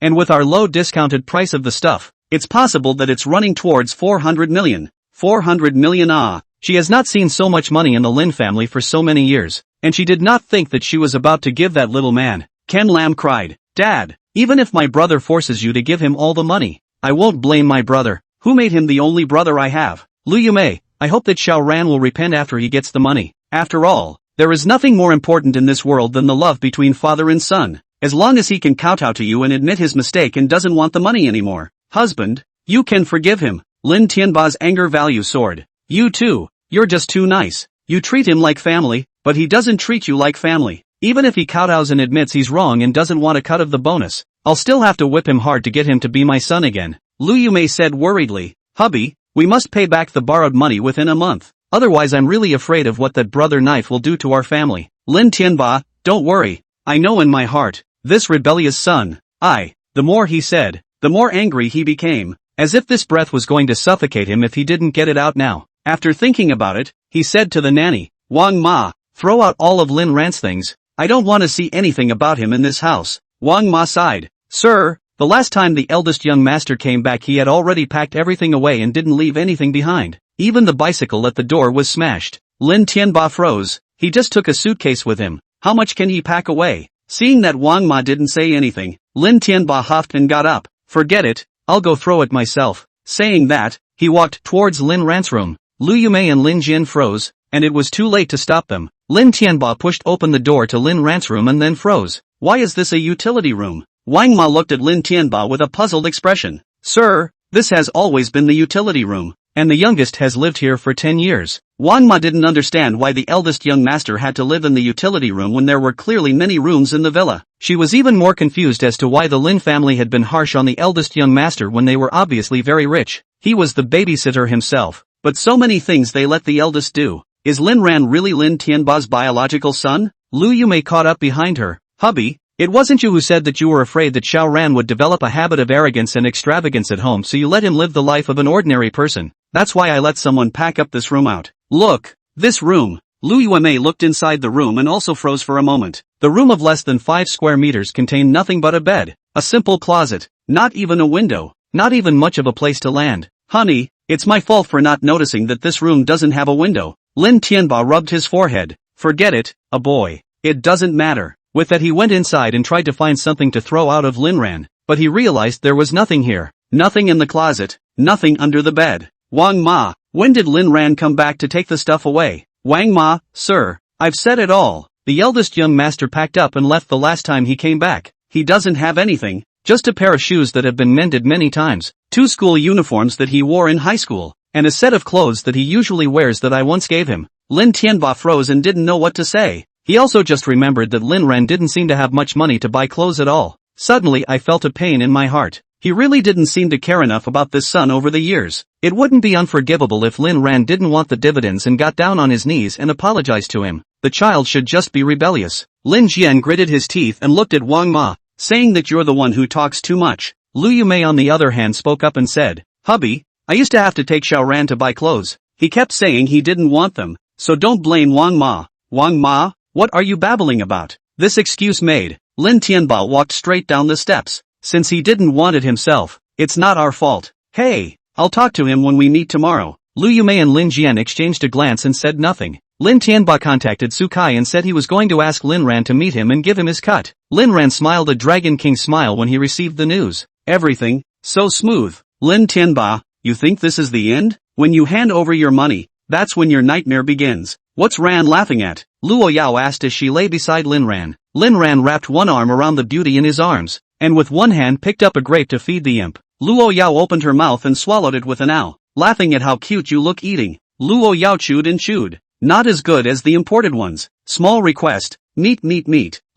and with our low discounted price of the stuff, it's possible that it's running towards 400 million. 400 million, ah. She has not seen so much money in the Lin family for so many years, and she did not think that she was about to give that little man. Ken Lam cried, "Dad, even if my brother forces you to give him all the money, I won't blame my brother. Who made him the only brother I have? Liu Yumei, I hope that Xiao Ran will repent after he gets the money. After all, there is nothing more important in this world than the love between father and son. As long as he can kowtow to you and admit his mistake and doesn't want the money anymore. Husband, you can forgive him." Lin Tianba's anger value soared. "You too, you're just too nice. You treat him like family, but he doesn't treat you like family. Even if he kowtows and admits he's wrong and doesn't want a cut of the bonus, I'll still have to whip him hard to get him to be my son again." Liu Yumei said worriedly, "Hubby, we must pay back the borrowed money within a month. Otherwise I'm really afraid of what that Brother Knife will do to our family." Lin Tianba, "Don't worry. I know in my heart, this rebellious son." The more he said, the more angry he became, as if this breath was going to suffocate him if he didn't get it out now. After thinking about it, he said to the nanny, "Wang Ma, throw out all of Lin Rant's things. I don't want to see anything about him in this house." Wang Ma sighed. "Sir, the last time the eldest young master came back he had already packed everything away and didn't leave anything behind. Even the bicycle at the door was smashed." Lin Tianba froze. He just took a suitcase with him. How much can he pack away? Seeing that Wang Ma didn't say anything, Lin Tianba huffed and got up. "Forget it, I'll go throw it myself." Saying that, he walked towards Lin Rant's room. Liu Yumei and Lin Jian froze, and it was too late to stop them. Lin Tianba pushed open the door to Lin Rant's room and then froze. "Why is this a utility room?" Wang Ma looked at Lin Tianba with a puzzled expression. "Sir, this has always been the utility room, and the youngest has lived here for 10 years. Wang Ma didn't understand why the eldest young master had to live in the utility room when there were clearly many rooms in the villa. She was even more confused as to why the Lin family had been harsh on the eldest young master when they were obviously very rich. He was the babysitter himself, but so many things they let the eldest do. Is Lin Ran really Lin Tianba's biological son? Liu Yumei caught up behind her. "Hubby, It wasn't you who said that you were afraid that Xiao Ran would develop a habit of arrogance and extravagance at home, so you let him live the life of an ordinary person. That's why I let someone pack up this room out. Look, this room. Lu Yuemei looked inside the room and also froze for a moment. The room of less than 5 square meters contained nothing but a bed, a simple closet, not even a window, not even much of a place to land. Honey, it's my fault for not noticing that this room doesn't have a window. Lin Tianba rubbed his forehead. Forget it, a boy. It doesn't matter. With that he went inside and tried to find something to throw out of Lin Ran, but he realized there was nothing here. Nothing in the closet, nothing under the bed. Wang Ma, when did Lin Ran come back to take the stuff away? Wang Ma, sir, I've said it all. The eldest young master packed up and left the last time he came back. He doesn't have anything, just a pair of shoes that have been mended many times, 2 school uniforms that he wore in high school, and a set of clothes that he usually wears that I once gave him. Lin Tianba froze and didn't know what to say. He also just remembered that Lin Ran didn't seem to have much money to buy clothes at all. Suddenly I felt a pain in my heart. He really didn't seem to care enough about this son over the years. It wouldn't be unforgivable if Lin Ran didn't want the dividends and got down on his knees and apologized to him. The child should just be rebellious. Lin Jian gritted his teeth and looked at Wang Ma, saying that you're the one who talks too much. Lu Yumei on the other hand spoke up and said, Hubby, I used to have to take Xiao Ran to buy clothes. He kept saying he didn't want them, so don't blame Wang Ma. Wang Ma? What are you babbling about? This excuse made, Lin Tianba walked straight down the steps. Since he didn't want it himself, it's not our fault. Hey, I'll talk to him when we meet tomorrow. Lu Yumei and Lin Jian exchanged a glance and said nothing. Lin Tianba contacted Su Kai and said he was going to ask Lin Ran to meet him and give him his cut. Lin Ran smiled a Dragon King smile when he received the news. Everything, so smooth. Lin Tianba, you think this is the end? When you hand over your money, that's when your nightmare begins. What's Ran laughing at? Luo Yao asked as she lay beside Lin Ran. Lin Ran wrapped one arm around the beauty in his arms, and with one hand picked up a grape to feed the imp. Luo Yao opened her mouth and swallowed it with an ow, laughing at how cute you look eating. Luo Yao chewed and chewed. Not as good as the imported ones. Small request, meat.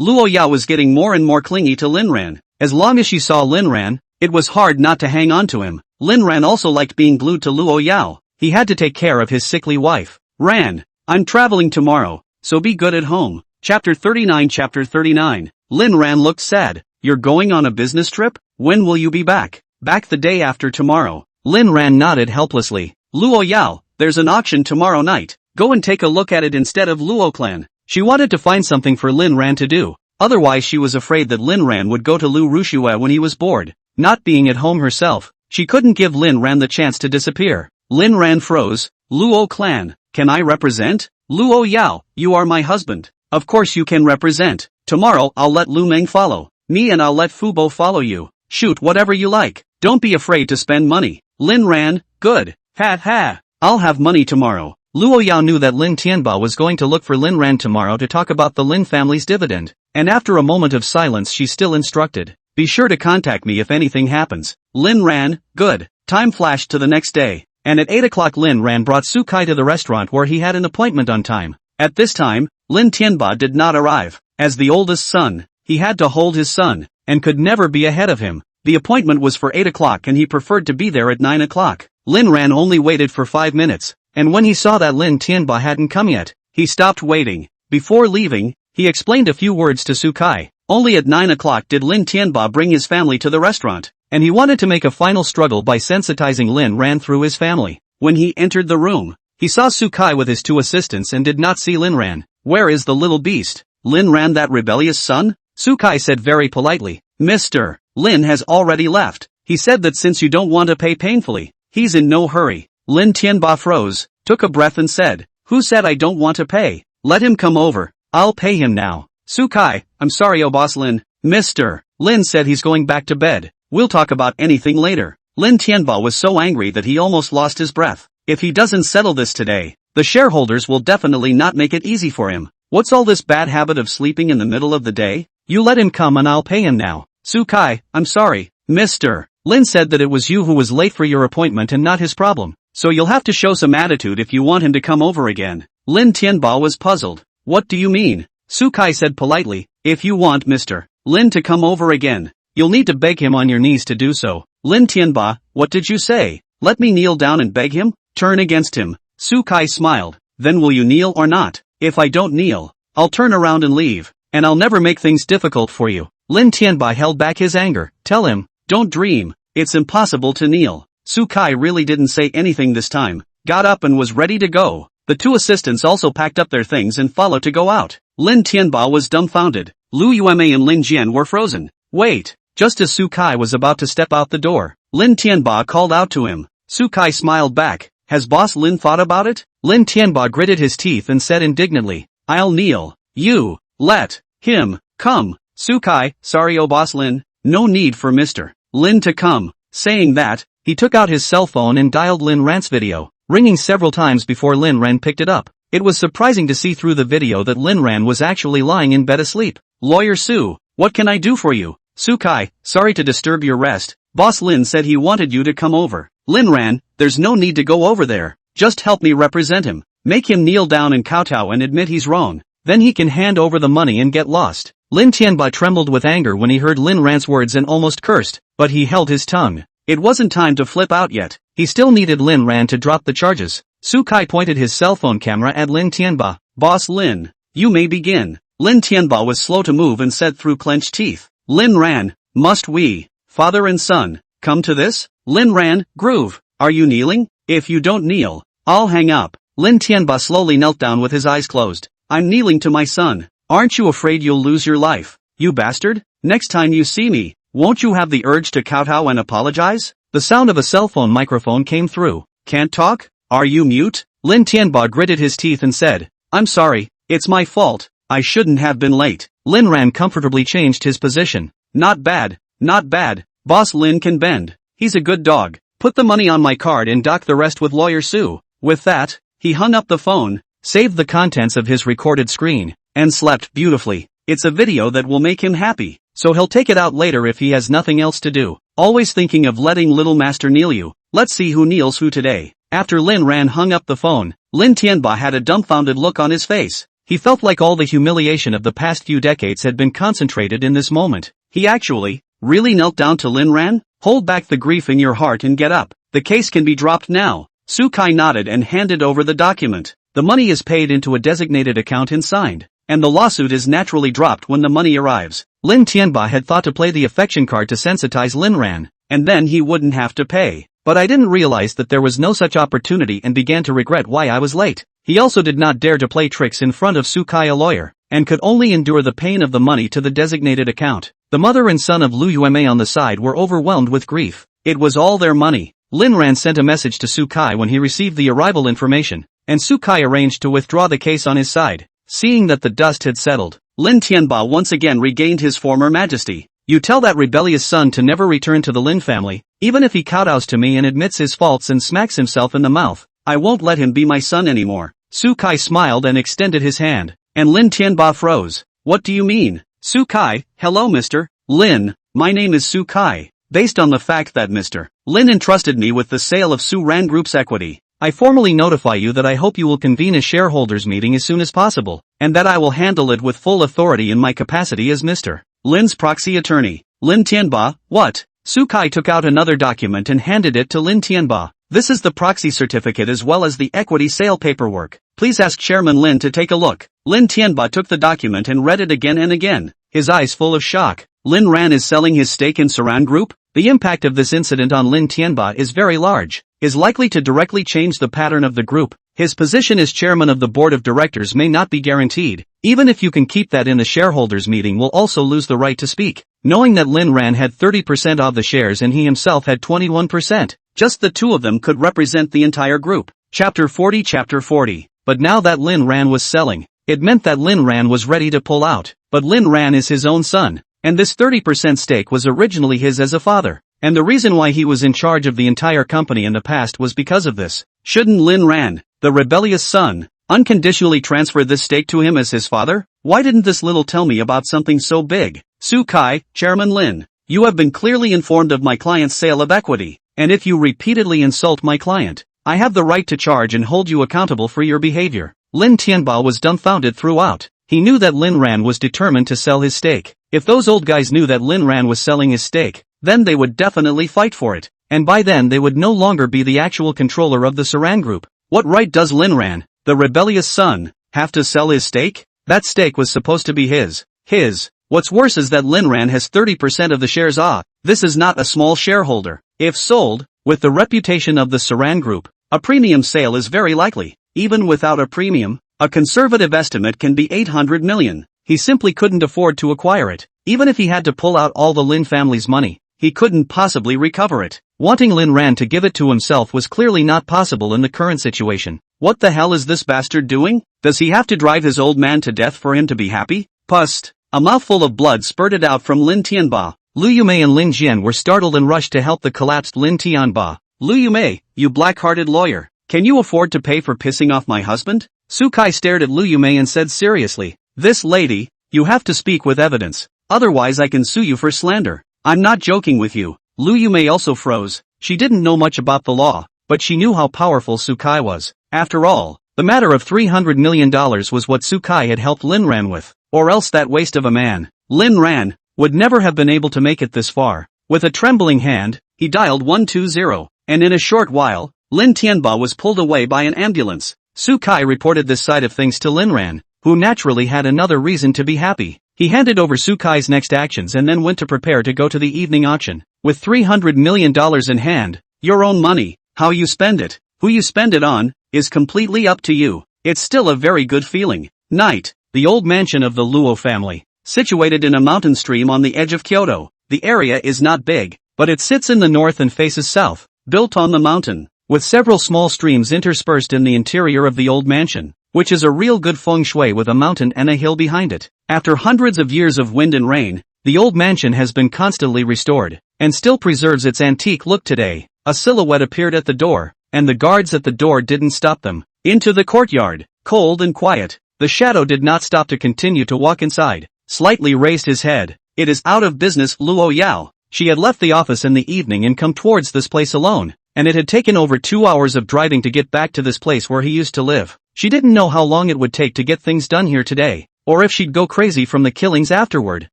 Luo Yao was getting more and more clingy to Lin Ran. As long as she saw Lin Ran, it was hard not to hang on to him. Lin Ran also liked being glued to Luo Yao. He had to take care of his sickly wife. Ran, I'm traveling tomorrow, so be good at home. Chapter 39. Lin Ran looked sad. You're going on a business trip? When will you be back? Back the day after tomorrow. Lin Ran nodded helplessly. Luo Yao, there's an auction tomorrow night. Go and take a look at it instead of Luo Clan. She wanted to find something for Lin Ran to do. Otherwise she was afraid that Lin Ran would go to Lu Rushua when he was bored. Not being at home herself, she couldn't give Lin Ran the chance to disappear. Lin Ran froze. Luo Clan, can I represent? Luo Yao, you are my husband. Of course you can represent. Tomorrow I'll let Lu Meng follow me and I'll let Fubo follow you. Shoot whatever you like. Don't be afraid to spend money. Lin Ran, good. Ha. I'll have money tomorrow. Luo Yao knew that Lin Tianba was going to look for Lin Ran tomorrow to talk about the Lin family's dividend, and after a moment of silence she still instructed, be sure to contact me if anything happens. Lin Ran, good. Time flashed to the next day, and at 8 o'clock Lin Ran brought Su Kai to the restaurant where he had an appointment on time. At this time, Lin Tianba did not arrive. As the oldest son, he had to hold his son, and could never be ahead of him. The appointment was for 8 o'clock and he preferred to be there at 9 o'clock. Lin Ran only waited for 5 minutes. And when he saw that Lin Tianba hadn't come yet, he stopped waiting. Before leaving, he explained a few words to Su Kai. Only at 9 o'clock did Lin Tianba bring his family to the restaurant, and he wanted to make a final struggle by sensitizing Lin Ran through his family. When he entered the room, he saw Su Kai with his 2 assistants and did not see Lin Ran. Where is the little beast? Lin Ran, that rebellious son? Su Kai said very politely. Mr. Lin has already left. He said that since you don't want to pay painfully, he's in no hurry. Lin Tianba froze, took a breath and said, who said I don't want to pay? Let him come over. I'll pay him now. Su Kai, I'm sorry, oh boss Lin. Mr. Lin said he's going back to bed. We'll talk about anything later. Lin Tianba was so angry that he almost lost his breath. If he doesn't settle this today, the shareholders will definitely not make it easy for him. What's all this bad habit of sleeping in the middle of the day? You let him come and I'll pay him now. Su Kai, I'm sorry. Mr. Lin said that it was you who was late for your appointment and not his problem. So you'll have to show some attitude if you want him to come over again. Lin Tianba was puzzled. What do you mean? Su Kai said politely, if you want Mr. Lin to come over again, you'll need to beg him on your knees to do so. Lin Tianba, what did you say? Let me kneel down and beg him? Turn against him. Su Kai smiled. Then will you kneel or not? If I don't kneel, I'll turn around and leave. and I'll never make things difficult for you. Lin Tianba held back his anger. Tell him, don't dream, it's impossible to kneel. Sukai really didn't say anything this time, got up and was ready to go. The two assistants also packed up their things and followed to go out. Lin Tianba was dumbfounded. Lu Yueme and Lin Jian were frozen. Wait! Just as Sukai was about to step out the door, Lin Tianba called out to him. Sukai smiled back. Has Boss Lin thought about it? Lin Tianba gritted his teeth and said indignantly, I'll kneel. You, let him come. Sukai, sorry Boss Lin, no need for Mr. Lin to come. Saying that, he took out his cell phone and dialed Lin Ran's video, ringing several times before Lin Ran picked it up. It was surprising to see through the video that Lin Ran was actually lying in bed asleep. Lawyer Su, what can I do for you? Sukai, sorry to disturb your rest. Boss Lin said he wanted you to come over. Lin Ran, there's no need to go over there. Just help me represent him. Make him kneel down and kowtow and admit he's wrong. Then he can hand over the money and get lost. Lin Tianba trembled with anger when he heard Lin Ran's words and almost cursed, but he held his tongue. It wasn't time to flip out yet. He still needed Lin Ran to drop the charges. Sukai pointed his cell phone camera at Lin Tianba. Boss Lin, you may begin. Lin Tianba was slow to move and said through clenched teeth. Lin Ran, must we, father and son, come to this? Lin Ran, groove, are you kneeling? If you don't kneel, I'll hang up. Lin Tianba slowly knelt down with his eyes closed. I'm kneeling to my son. Aren't you afraid you'll lose your life? You bastard? Next time you see me, won't you have the urge to kowtow and apologize? The sound of a cell phone microphone came through. Can't talk? Are you mute? Lin Tianba gritted his teeth and said, I'm sorry, it's my fault. I shouldn't have been late. Lin Ran comfortably changed his position. Not bad, not bad. Boss Lin can bend. He's a good dog. Put the money on my card and dock the rest with Lawyer Su. With that, he hung up the phone, saved the contents of his recorded screen, and slept beautifully. It's a video that will make him happy, so he'll take it out later if he has nothing else to do. Always thinking of letting little master kneel you. Let's see who kneels who today. After Lin Ran hung up the phone, Lin Tianba had a dumbfounded look on his face. He felt like all the humiliation of the past few decades had been concentrated in this moment. He actually, really knelt down to Lin Ran? Hold back the grief in your heart and get up. The case can be dropped now. Sukai nodded and handed over the document. The money is paid into a designated account and signed, and the lawsuit is naturally dropped when the money arrives. Lin Tianba had thought to play the affection card to sensitize Lin Ran, and then he wouldn't have to pay. But I didn't realize that there was no such opportunity and began to regret why I was late. He also did not dare to play tricks in front of Sukai, a lawyer, and could only endure the pain of the money to the designated account. The mother and son of Lu Yueme on the side were overwhelmed with grief. It was all their money. Lin Ran sent a message to Sukai when he received the arrival information, and Sukai arranged to withdraw the case on his side. Seeing that the dust had settled, Lin Tianba once again regained his former majesty. You tell that rebellious son to never return to the Lin family, even if he kowtows to me and admits his faults and smacks himself in the mouth. I won't let him be my son anymore. Sukai smiled and extended his hand, and Lin Tianba froze. What do you mean? Sukai, hello Mr. Lin, my name is Sukai. Based on the fact that Mr. Lin entrusted me with the sale of Su Ran Group's equity, I formally notify you that I hope you will convene a shareholders meeting as soon as possible, and that I will handle it with full authority in my capacity as Mr. Lin's proxy attorney. Lin Tianba, what? Sukai took out another document and handed it to Lin Tianba. This is the proxy certificate as well as the equity sale paperwork. Please ask Chairman Lin to take a look. Lin Tianba took the document and read it again and again, his eyes full of shock. Lin Ran is selling his stake in Saran Group? The impact of this incident on Lin Tianba is very large, is likely to directly change the pattern of the group. His position as chairman of the board of directors may not be guaranteed. Even if you can keep that in the shareholders meeting, will also lose the right to speak. Knowing that Lin Ran had 30% of the shares and he himself had 21%, just the two of them could represent the entire group. Chapter 40. But now that Lin Ran was selling, it meant that Lin Ran was ready to pull out. But Lin Ran is his own son, and this 30% stake was originally his as a father. And the reason why he was in charge of the entire company in the past was because of this. Shouldn't Lin Ran, the rebellious son, unconditionally transfer this stake to him as his father? Why didn't this little tell me about something so big? Sukai, Chairman Lin, you have been clearly informed of my client's sale of equity, and if you repeatedly insult my client, I have the right to charge and hold you accountable for your behavior. Lin Tianba was dumbfounded throughout. He knew that Lin Ran was determined to sell his stake. If those old guys knew that Lin Ran was selling his stake, then they would definitely fight for it, and by then they would no longer be the actual controller of the Saran Group. What right does Lin Ran, the rebellious son, have to sell his stake? That stake was supposed to be his. his. What's worse is that Linran has 30% of the shares. This is not a small shareholder. If sold, with the reputation of the Saran Group, a premium sale is very likely. Even without a premium, a conservative estimate can be 800 million. He simply couldn't afford to acquire it. Even if he had to pull out all the Lin family's money, he couldn't possibly recover it. Wanting Lin Ran to give it to himself was clearly not possible in the current situation. What the hell is this bastard doing? Does he have to drive his old man to death for him to be happy? Pust. A mouthful of blood spurted out from Lin Tianba. Lu Yumei and Lin Jian were startled and rushed to help the collapsed Lin Tianba. Lu Yumei, you black-hearted lawyer. Can you afford to pay for pissing off my husband? Su Kai stared at Lu Yumei and said seriously, this lady, you have to speak with evidence. Otherwise I can sue you for slander. I'm not joking with you. Lu Yumei also froze. She didn't know much about the law, but she knew how powerful Su Kai was. After all, the matter of $300 million was what Su Kai had helped Lin Ran with. Or else that waste of a man, Lin Ran, would never have been able to make it this far. With a trembling hand, he dialed 120, and in a short while, Lin Tianba was pulled away by an ambulance. Su Kai reported this side of things to Lin Ran, who naturally had another reason to be happy. He handed over Su Kai's next actions and then went to prepare to go to the evening auction. With $300 million in hand, your own money, how you spend it, who you spend it on, is completely up to you. It's still a very good feeling. Night. The old mansion of the Luo family, situated in a mountain stream on the edge of Kyoto. The area is not big, but it sits in the north and faces south, built on the mountain, with several small streams interspersed in the interior of the old mansion, which is a real good feng shui with a mountain and a hill behind it. After hundreds of years of wind and rain, the old mansion has been constantly restored, and still preserves its antique look today. A silhouette appeared at the door, and the guards at the door didn't stop them. Into the courtyard, cold and quiet. The shadow did not stop to continue to walk inside, slightly raised his head. It is out of business, Luo Yao. She had left the office in the evening and come towards this place alone, and it had taken over 2 hours of driving to get back to this place where he used to live. She didn't know how long it would take to get things done here today, or if she'd go crazy from the killings afterward,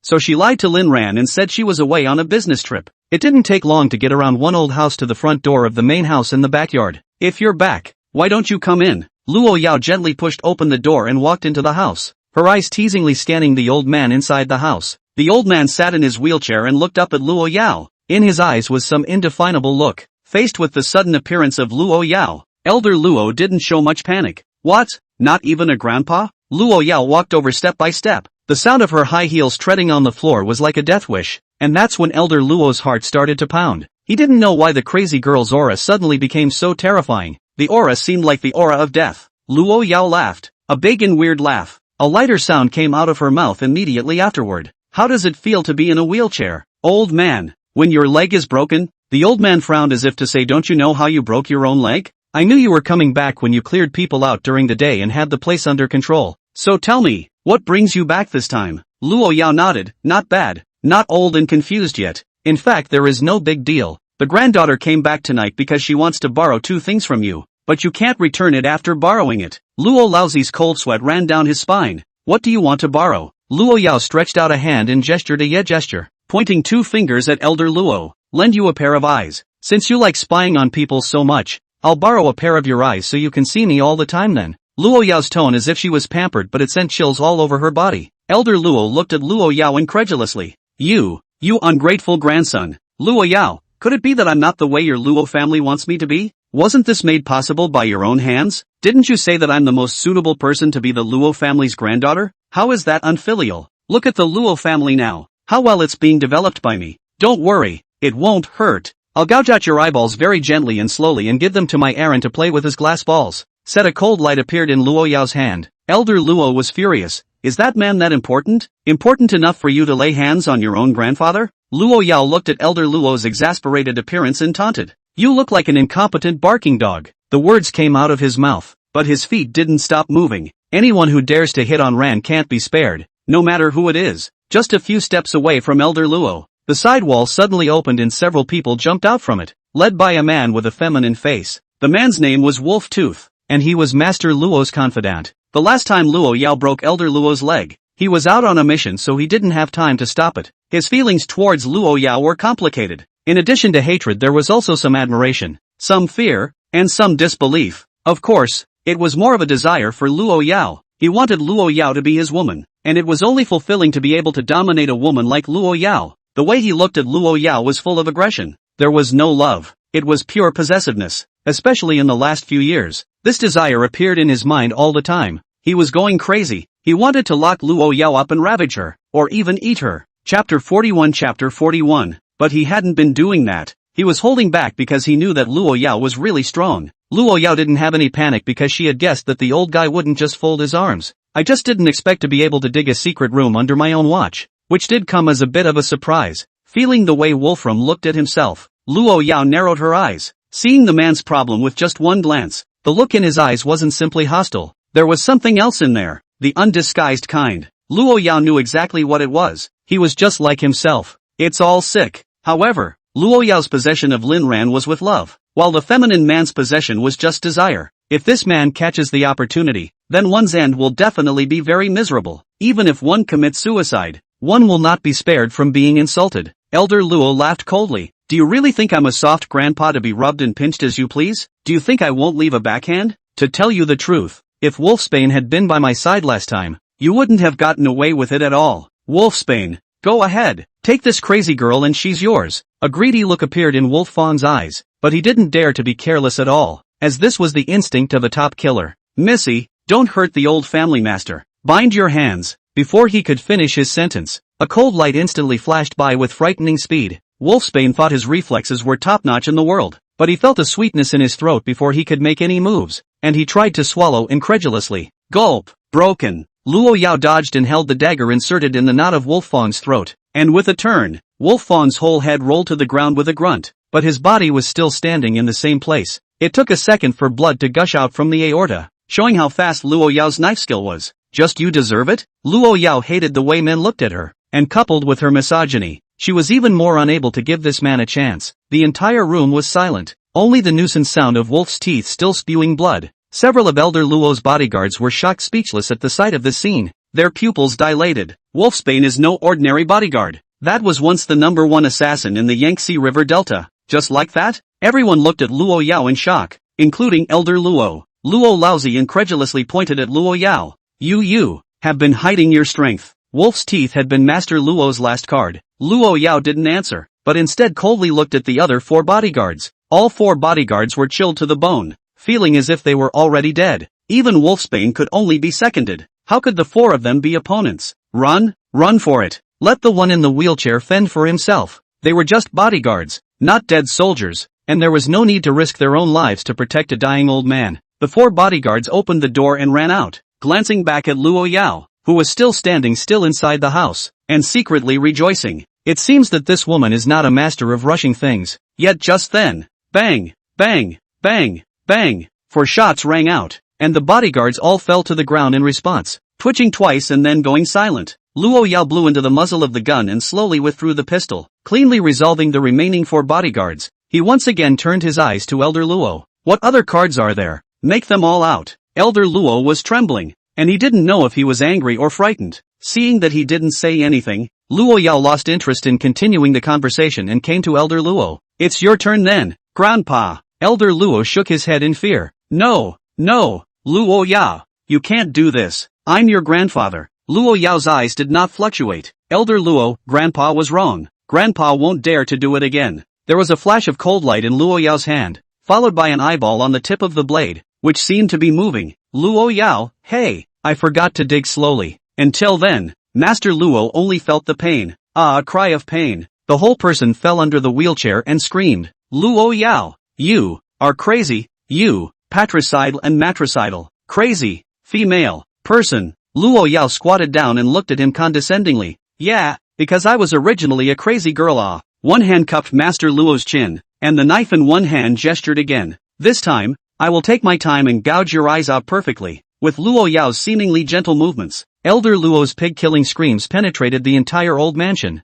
so she lied to Lin Ran and said she was away on a business trip. It didn't take long to get around one old house to the front door of the main house in the backyard. If you're back, why don't you come in? Luo Yao gently pushed open the door and walked into the house, her eyes teasingly scanning the old man inside the house. The old man sat in his wheelchair and looked up at Luo Yao. In his eyes was some indefinable look. Faced with the sudden appearance of Luo Yao, Elder Luo didn't show much panic. What? Not even a grandpa? Luo Yao walked over step by step. The sound of her high heels treading on the floor was like a death wish, and that's when Elder Luo's heart started to pound. He didn't know why the crazy girl's aura suddenly became so terrifying. The aura seemed like the aura of death. Luo Yao laughed, a big and weird laugh. A lighter sound came out of her mouth immediately afterward. How does it feel to be in a wheelchair? Old man, when your leg is broken? The old man frowned as if to say, don't you know how you broke your own leg? I knew you were coming back when you cleared people out during the day and had the place under control. So tell me, what brings you back this time? Luo Yao nodded, not bad, not old and confused yet. In fact, there is no big deal. The granddaughter came back tonight because she wants to borrow 2 things from you, but you can't return it after borrowing it. Luo Laozi's cold sweat ran down his spine. What do you want to borrow? Luo Yao stretched out a hand and gestured a yeah gesture, pointing 2 fingers at Elder Luo. Lend you a pair of eyes. Since you like spying on people so much, I'll borrow a pair of your eyes so you can see me all the time then. Luo Yao's tone as if she was pampered, but it sent chills all over her body. Elder Luo looked at Luo Yao incredulously. You ungrateful grandson. Luo Yao, could it be that I'm not the way your Luo family wants me to be? Wasn't this made possible by your own hands? Didn't you say that I'm the most suitable person to be the Luo family's granddaughter? How is that unfilial? Look at the Luo family now. How well it's being developed by me. Don't worry, it won't hurt. I'll gouge out your eyeballs very gently and slowly and give them to my Aaron to play with his glass balls. Said a cold light appeared in Luo Yao's hand. Elder Luo was furious. Is that man that important? Important enough for you to lay hands on your own grandfather? Luo Yao looked at Elder Luo's exasperated appearance and taunted. You look like an incompetent barking dog. The words came out of his mouth, but his feet didn't stop moving. Anyone who dares to hit on Ran can't be spared, no matter who it is. Just a few steps away from Elder Luo, the side wall suddenly opened and several people jumped out from it, led by a man with a feminine face. The man's name was Wolf Tooth, and he was Master Luo's confidant. The last time Luo Yao broke Elder Luo's leg, he was out on a mission, so he didn't have time to stop it. His feelings towards Luo Yao were complicated. In addition to hatred, there was also some admiration, some fear, and some disbelief. Of course, it was more of a desire for Luo Yao. He wanted Luo Yao to be his woman. and it was only fulfilling to be able to dominate a woman like Luo Yao. The way he looked at Luo Yao was full of aggression. There was no love. It was pure possessiveness, especially in the last few years. This desire appeared in his mind all the time. He was going crazy. He wanted to lock Luo Yao up and ravage her, or even eat her. Chapter 41. But he hadn't been doing that. He was holding back because he knew that Luo Yao was really strong. Luo Yao didn't have any panic because she had guessed that the old guy wouldn't just fold his arms. I just didn't expect to be able to dig a secret room under my own watch, which did come as a bit of a surprise. Feeling the way Wolfram looked at himself, Luo Yao narrowed her eyes, seeing the man's problem with just one glance. The look in his eyes wasn't simply hostile. There was something else in there, the undisguised kind. Luo Yao knew exactly what it was. He was just like himself. It's all sick. However, Luo Yao's possession of Lin Ran was with love, while the feminine man's possession was just desire. If this man catches the opportunity, then one's end will definitely be very miserable. Even if one commits suicide, one will not be spared from being insulted. Elder Luo laughed coldly. Do you really think I'm a soft grandpa to be rubbed and pinched as you please? Do you think I won't leave a backhand? To tell you the truth, if Wolfsbane had been by my side last time, you wouldn't have gotten away with it at all. Wolfsbane, go ahead, take this crazy girl and she's yours. A greedy look appeared in Wolf Fawn's eyes, but he didn't dare to be careless at all, as this was the instinct of a top killer. Missy, don't hurt the old family master. Bind your hands. Before he could finish his sentence, a cold light instantly flashed by with frightening speed. Wolfsbane thought his reflexes were top-notch in the world, but he felt a sweetness in his throat before he could make any moves, and he tried to swallow incredulously. Gulp! Broken! Luo Yao dodged and held the dagger inserted in the knot of Wolf Fawn's throat, and with a turn, Wolf Fawn's whole head rolled to the ground with a grunt, but his body was still standing in the same place. It took a second for blood to gush out from the aorta, showing how fast Luo Yao's knife skill was. Just you deserve it? Luo Yao hated the way men looked at her, and coupled with her misogyny, she was even more unable to give this man a chance. The entire room was silent, only the nuisance sound of Wolf's teeth still spewing blood. Several of Elder Luo's bodyguards were shocked speechless at the sight of this scene. Their pupils dilated. Wolfsbane is no ordinary bodyguard. That was once the #1 assassin in the Yangtze River Delta. Just like that? Everyone looked at Luo Yao in shock, including Elder Luo. Luo Laozi incredulously pointed at Luo Yao. You have been hiding your strength. Wolf's teeth had been Master Luo's last card. Luo Yao didn't answer, but instead coldly looked at the other 4 bodyguards. All 4 bodyguards were chilled to the bone, feeling as if they were already dead. Even Wolfsbane could only be seconded. How could the 4 of them be opponents? Run for it. Let the one in the wheelchair fend for himself. They were just bodyguards, not dead soldiers, and there was no need to risk their own lives to protect a dying old man. The 4 bodyguards opened the door and ran out, glancing back at Luo Yao, who was still standing still inside the house, and secretly rejoicing. It seems that this woman is not a master of rushing things. Yet just then, bang, bang, bang, bang, 4 shots rang out, and the bodyguards all fell to the ground in response, twitching twice and then going silent. Luo Yao blew into the muzzle of the gun and slowly withdrew the pistol, cleanly resolving the remaining 4 bodyguards. He once again turned his eyes to Elder Luo. What other cards are there? Make them all out. Elder Luo was trembling, and he didn't know if he was angry or frightened. Seeing that he didn't say anything, Luo Yao lost interest in continuing the conversation and came to Elder Luo. It's your turn then, Grandpa. Elder Luo shook his head in fear. No, Luo Yao, you can't do this. I'm your grandfather. Luo Yao's eyes did not fluctuate. Elder Luo, Grandpa was wrong. Grandpa won't dare to do it again. There was a flash of cold light in Luo Yao's hand, followed by an eyeball on the tip of the blade, which seemed to be moving. Luo Yao, hey, I forgot to dig slowly. Until then, Master Luo only felt the pain. A cry of pain. The whole person fell under the wheelchair and screamed. Luo Yao, you are crazy, you, patricidal and matricidal, crazy, female, person. Luo Yao squatted down and looked at him condescendingly. Yeah, because I was originally a crazy girl. One hand cupped Master Luo's chin, and the knife in one hand gestured again. This time, I will take my time and gouge your eyes out perfectly. With Luo Yao's seemingly gentle movements, Elder Luo's pig-killing screams penetrated the entire old mansion.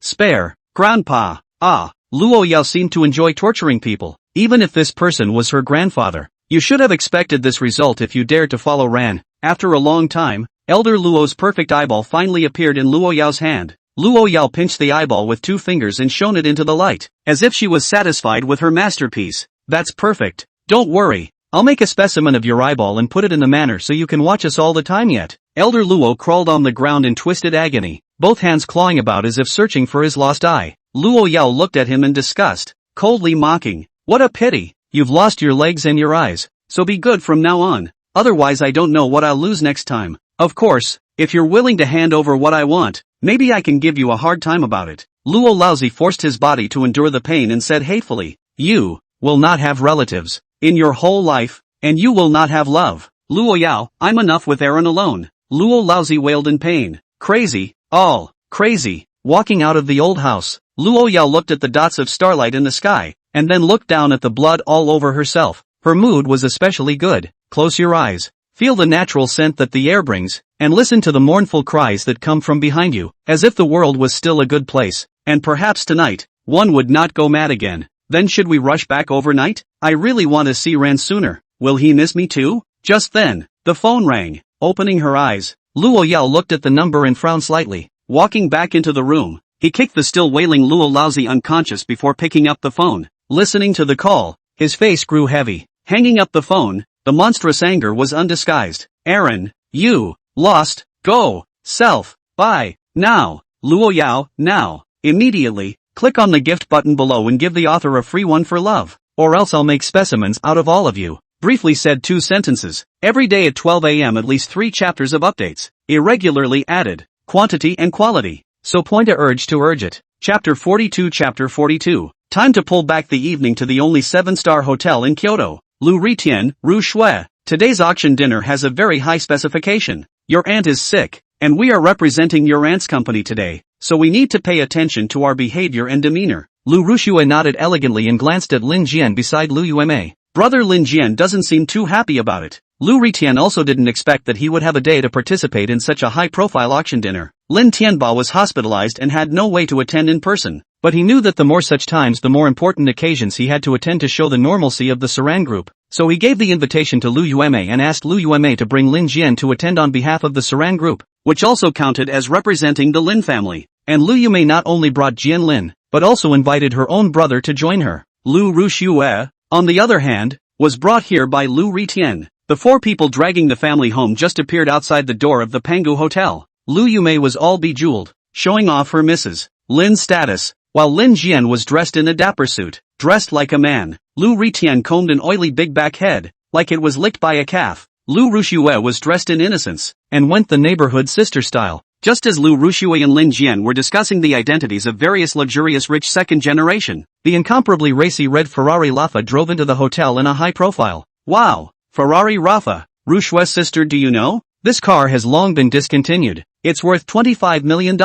Spare, Grandpa. Luo Yao seemed to enjoy torturing people, even if this person was her grandfather. You should have expected this result if you dared to follow Ran. After a long time, Elder Luo's perfect eyeball finally appeared in Luo Yao's hand. Luo Yao pinched the eyeball with 2 fingers and shone it into the light, as if she was satisfied with her masterpiece. That's perfect. Don't worry, I'll make a specimen of your eyeball and put it in the manner so you can watch us all the time yet. Elder Luo crawled on the ground in twisted agony, both hands clawing about as if searching for his lost eye. Luo Yao looked at him in disgust, coldly mocking. What a pity, you've lost your legs and your eyes, so be good from now on, otherwise I don't know what I'll lose next time. Of course, if you're willing to hand over what I want, maybe I can give you a hard time about it. Luo Laozi forced his body to endure the pain and said hatefully, you will not have relatives in your whole life, and you will not have love. Luo Yao, I'm enough with Aaron alone. Luo Laozi wailed in pain. Crazy, all crazy. Walking out of the old house, Luo Yao looked at the dots of starlight in the sky, and then looked down at the blood all over herself. Her mood was especially good. Close your eyes, feel the natural scent that the air brings, and listen to the mournful cries that come from behind you, as if the world was still a good place, and perhaps tonight, one would not go mad again. Then should we rush back overnight? I really want to see Ran sooner. Will he miss me too? Just then, the phone rang. Opening her eyes, Luo Yao looked at the number and frowned slightly. Walking back into the room, he kicked the still wailing Luo Laozi unconscious before picking up the phone. Listening to the call, his face grew heavy. Hanging up the phone, the monstrous anger was undisguised. Aaron, you lost. Go. Self. Bye. Now. Luo Yao, now. Immediately. Click on the gift button below and give the author a free one for love, or else I'll make specimens out of all of you. Briefly said 2 sentences. Every day at 12 a.m. at least 3 chapters of updates. Irregularly added. Quantity and quality. So point a urge to urge it. Chapter 42. Chapter 42. Time to pull back the evening to the only 7-star hotel in Kyoto. Lu Ritian, Ru Shui. Today's auction dinner has a very high specification. Your aunt is sick, and we are representing your aunt's company today. So we need to pay attention to our behavior and demeanor. Lu Rushue nodded elegantly and glanced at Lin Jian beside Lu Yume. Brother Lin Jian doesn't seem too happy about it. Lu Ritian also didn't expect that he would have a day to participate in such a high-profile auction dinner. Lin Tianba was hospitalized and had no way to attend in person. But he knew that the more such times the more important occasions he had to attend to show the normalcy of the Saran group. So he gave the invitation to Lu Yume and asked Lu Yume to bring Lin Jian to attend on behalf of the Saran group, which also counted as representing the Lin family. And Lu Yume not only brought Jian Lin, but also invited her own brother to join her. Lu Rushue, on the other hand, was brought here by Lu Ritian. The 4 people dragging the family home just appeared outside the door of the Pangu Hotel. Lu Yume was all bejeweled, showing off her Mrs. Lin's status, while Lin Jian was dressed in a dapper suit, dressed like a man. Lu Ritian combed an oily big back head, like it was licked by a calf. Lu Rushue was dressed in innocence, and went the neighborhood sister style. Just as Lu Rushue and Lin Jian were discussing the identities of various luxurious rich second generation, the incomparably racy red Ferrari Rafa drove into the hotel in a high profile. Wow! Ferrari Rafa, Rushue's sister, do you know? This car has long been discontinued. It's worth $25 million.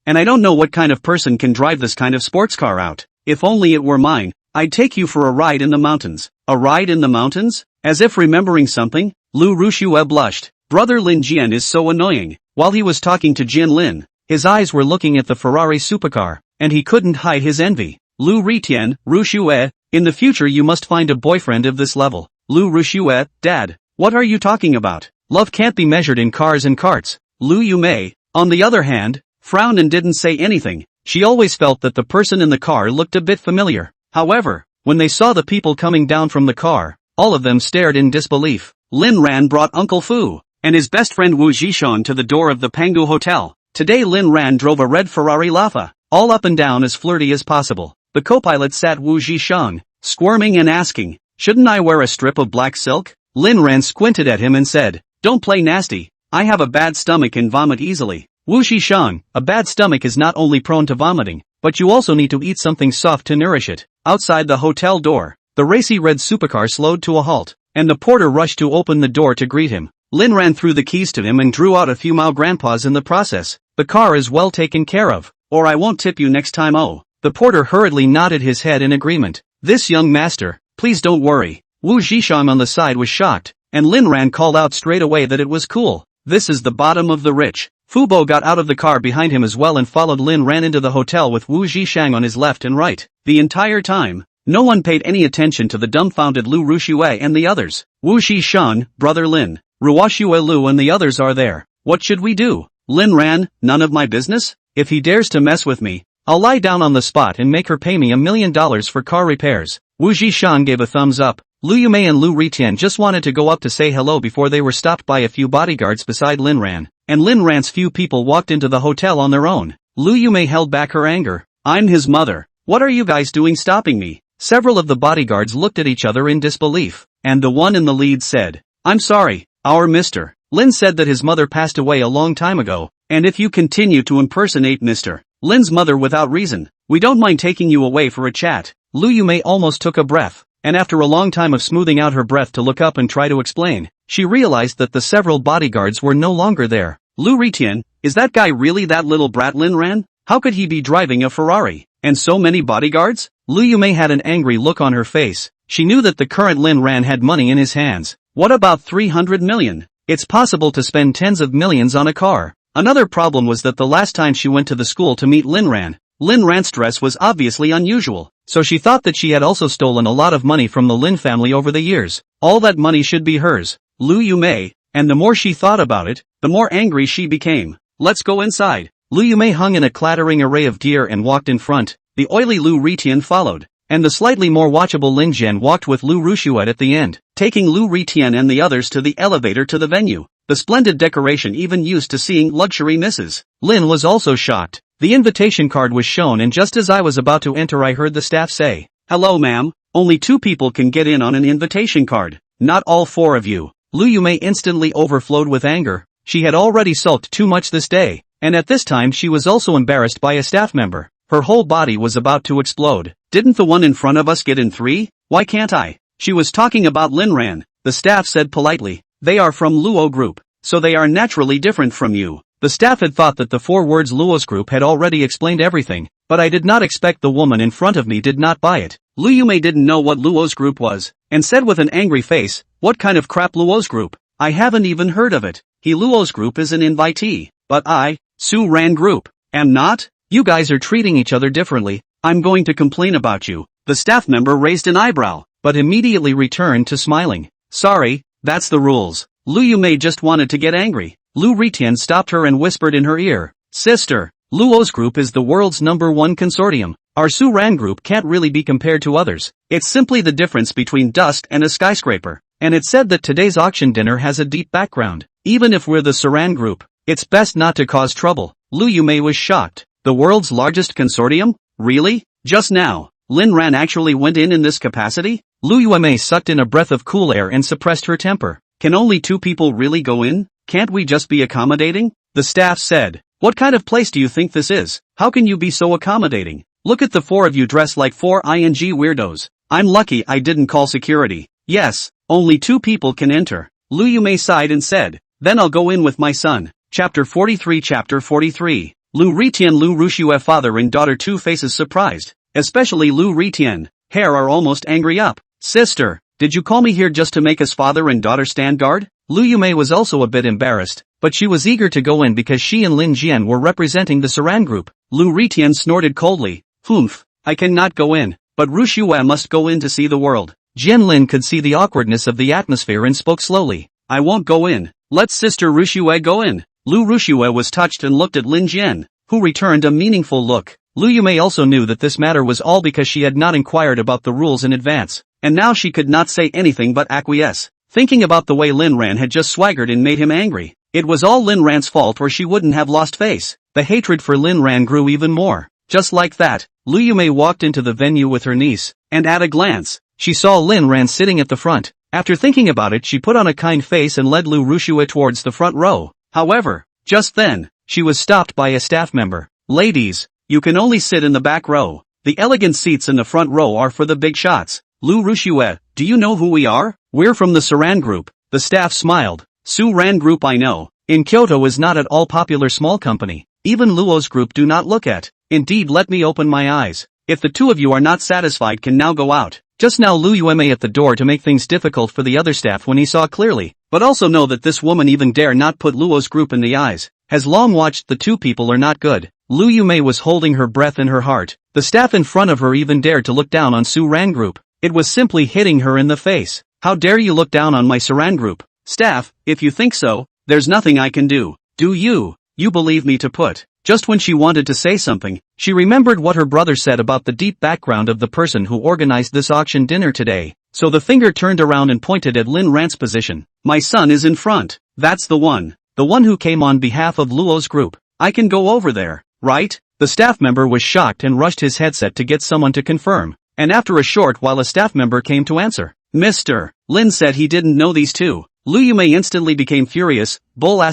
And I don't know what kind of person can drive this kind of sports car out. If only it were mine, I'd take you for a ride in the mountains. A ride in the mountains? As if remembering something, Lu Rushue blushed. Brother Lin Jian is so annoying. While he was talking to Jian Lin, his eyes were looking at the Ferrari supercar, and he couldn't hide his envy. Lu Ritian, Rushue, in the future you must find a boyfriend of this level. Lu Rushue, Dad, what are you talking about? Love can't be measured in cars and carts. Lu Yume, on the other hand, frowned and didn't say anything. She always felt that the person in the car looked a bit familiar. However, when they saw the people coming down from the car, all of them stared in disbelief. Lin Ran brought Uncle Fu and his best friend Wu Zhishan to the door of the Pangu Hotel. Today Lin Ran drove a red Ferrari Rafa, all up and down as flirty as possible. The co-pilot sat Wu Zhishan, squirming and asking, shouldn't I wear a strip of black silk? Lin Ran squinted at him and said, don't play nasty, I have a bad stomach and vomit easily. Wu Zhishan, a bad stomach is not only prone to vomiting, but you also need to eat something soft to nourish it. Outside the hotel door, the racy red supercar slowed to a halt, and the porter rushed to open the door to greet him. Lin ran through the keys to him and drew out a few Mao grandpas in the process. The car is well taken care of, or I won't tip you next time. Oh. The porter hurriedly nodded his head in agreement. This young master, please don't worry. Wu Zhishan on the side was shocked, and Lin Ran called out straight away that it was cool. This is the bottom of the rich. Fubo got out of the car behind him as well and followed Lin Ran into the hotel with Wu Zhishang on his left and right. The entire time, no one paid any attention to the dumbfounded Lu Rushue and the others. Wu Zhishan, brother Lin, Ruoshue Lu and the others are there. What should we do? Lin Ran, none of my business? If he dares to mess with me, I'll lie down on the spot and make her pay me $1 million for car repairs. Wu Zhishan gave a thumbs up. Lu Yumei and Lu Ritian just wanted to go up to say hello before they were stopped by a few bodyguards beside Lin Ran, and Lin Ran's few people walked into the hotel on their own. Lu Yumei held back her anger. I'm his mother. What are you guys doing stopping me? Several of the bodyguards looked at each other in disbelief, and the one in the lead said, I'm sorry, our Mr. Lin said that his mother passed away a long time ago, and if you continue to impersonate Mr. Lin's mother without reason, we don't mind taking you away for a chat. Lu Yumei almost took a breath, and after a long time of smoothing out her breath to look up and try to explain, she realized that the several bodyguards were no longer there. Lu Ritian, is that guy really that little brat Lin Ran? How could he be driving a Ferrari? And so many bodyguards? Lu Yumei had an angry look on her face. She knew that the current Lin Ran had money in his hands. What about 300 million? It's possible to spend tens of millions on a car. Another problem was that the last time she went to the school to meet Lin Ran's dress was obviously unusual, so she thought that she had also stolen a lot of money from the Lin family over the years. All that money should be hers. Lu Yumei, and the more she thought about it, the more angry she became. Let's go inside. Lu Yumei hung in a clattering array of gear and walked in front. The oily Lu Ritian followed, and the slightly more watchable Lin Jian walked with Lu Rushuet at the end, taking Lu Ritian and the others to the elevator to the venue. The splendid decoration even used to seeing luxury Mrs. Lin was also shocked. The invitation card was shown, and just as I was about to enter I heard the staff say, Hello ma'am, only 2 people can get in on an invitation card, not all 4 of you. Lu Yumei instantly overflowed with anger. She had already sulked too much this day, and at this time she was also embarrassed by a staff member. Her whole body was about to explode. Didn't the one in front of us get in 3? Why can't I? She was talking about Lin Ran, the staff said politely. They are from Luo Group, so they are naturally different from you. The staff had thought that the 4 words Luo's group had already explained everything, but I did not expect the woman in front of me did not buy it. Lu Yumei didn't know what Luo's group was, and said with an angry face, What kind of crap Luo's group? I haven't even heard of it. Luo's group is an invitee, but I, Su Ran group, am not? You guys are treating each other differently. I'm going to complain about you. The staff member raised an eyebrow, but immediately returned to smiling. Sorry, that's the rules. Lu Yumei just wanted to get angry. Lu Ritian stopped her and whispered in her ear, Sister, Luo's group is the world's #1 consortium. Our Su Ran group can't really be compared to others. It's simply the difference between dust and a skyscraper. And it said that today's auction dinner has a deep background. Even if we're the Saran group, it's best not to cause trouble. Lu Yumei was shocked. The world's largest consortium? Really? Just now, Lin Ran actually went in this capacity? Lu Yumei sucked in a breath of cool air and suppressed her temper. Can only 2 people really go in? Can't we just be accommodating? The staff said. What kind of place do you think this is? How can you be so accommodating? Look at the 4 of you dressed like 4 ing weirdos. I'm lucky I didn't call security. Yes, only 2 people can enter. Lu Yumei sighed and said, Then I'll go in with my son. Chapter 43. Chapter 43. Lu Ritian Lu Rushue father and daughter 2 faces surprised. Especially Lu Ritian. Hair are almost angry up. Sister, did you call me here just to make us father and daughter stand guard? Lu Yumei was also a bit embarrassed, but she was eager to go in because she and Lin Jian were representing the Saran group. Lu Ritian snorted coldly. Humph, I cannot go in, but Rushue must go in to see the world. Jian Lin could see the awkwardness of the atmosphere and spoke slowly. I won't go in. Let Sister Rushue go in. Lu Rushue was touched and looked at Lin Jian, who returned a meaningful look. Lu Yumei also knew that this matter was all because she had not inquired about the rules in advance, and now she could not say anything but acquiesce. Thinking about the way Lin Ran had just swaggered and made him angry, it was all Lin Ran's fault or she wouldn't have lost face. The hatred for Lin Ran grew even more. Just like that, Lu Yumei walked into the venue with her niece, and at a glance, she saw Lin Ran sitting at the front. After thinking about it, she put on a kind face and led Lu Rushue towards the front row. However, just then, she was stopped by a staff member. Ladies, you can only sit in the back row. The elegant seats in the front row are for the big shots. Lu Rushue, do you know who we are? We're from the Saran group. The staff smiled. Su Ran group I know. In Kyoto is not at all popular small company. Even Luo's group do not look at. Indeed, let me open my eyes. If the 2 of you are not satisfied can now go out. Just now Lu Yumei at the door to make things difficult for the other staff when he saw clearly. But also know that this woman even dare not put Luo's group in the eyes. Has long watched the 2 people are not good. Lu Yumei was holding her breath in her heart. The staff in front of her even dared to look down on Su Ran group. It was simply hitting her in the face. How dare you look down on my Saran group? Staff, if you think so, there's nothing I can do. Do you? You believe me to put Just when she wanted to say something, she remembered what her brother said about the deep background of the person who organized this auction dinner today. So the finger turned around and pointed at Lin Ran's position. My son is in front. That's the one. The one who came on behalf of Luo's group. I can go over there, right? The staff member was shocked and rushed his headset to get someone to confirm. And after a short while a staff member came to answer. Mr. Lin said he didn't know these two. Lu Yume instantly became furious. Bull *******.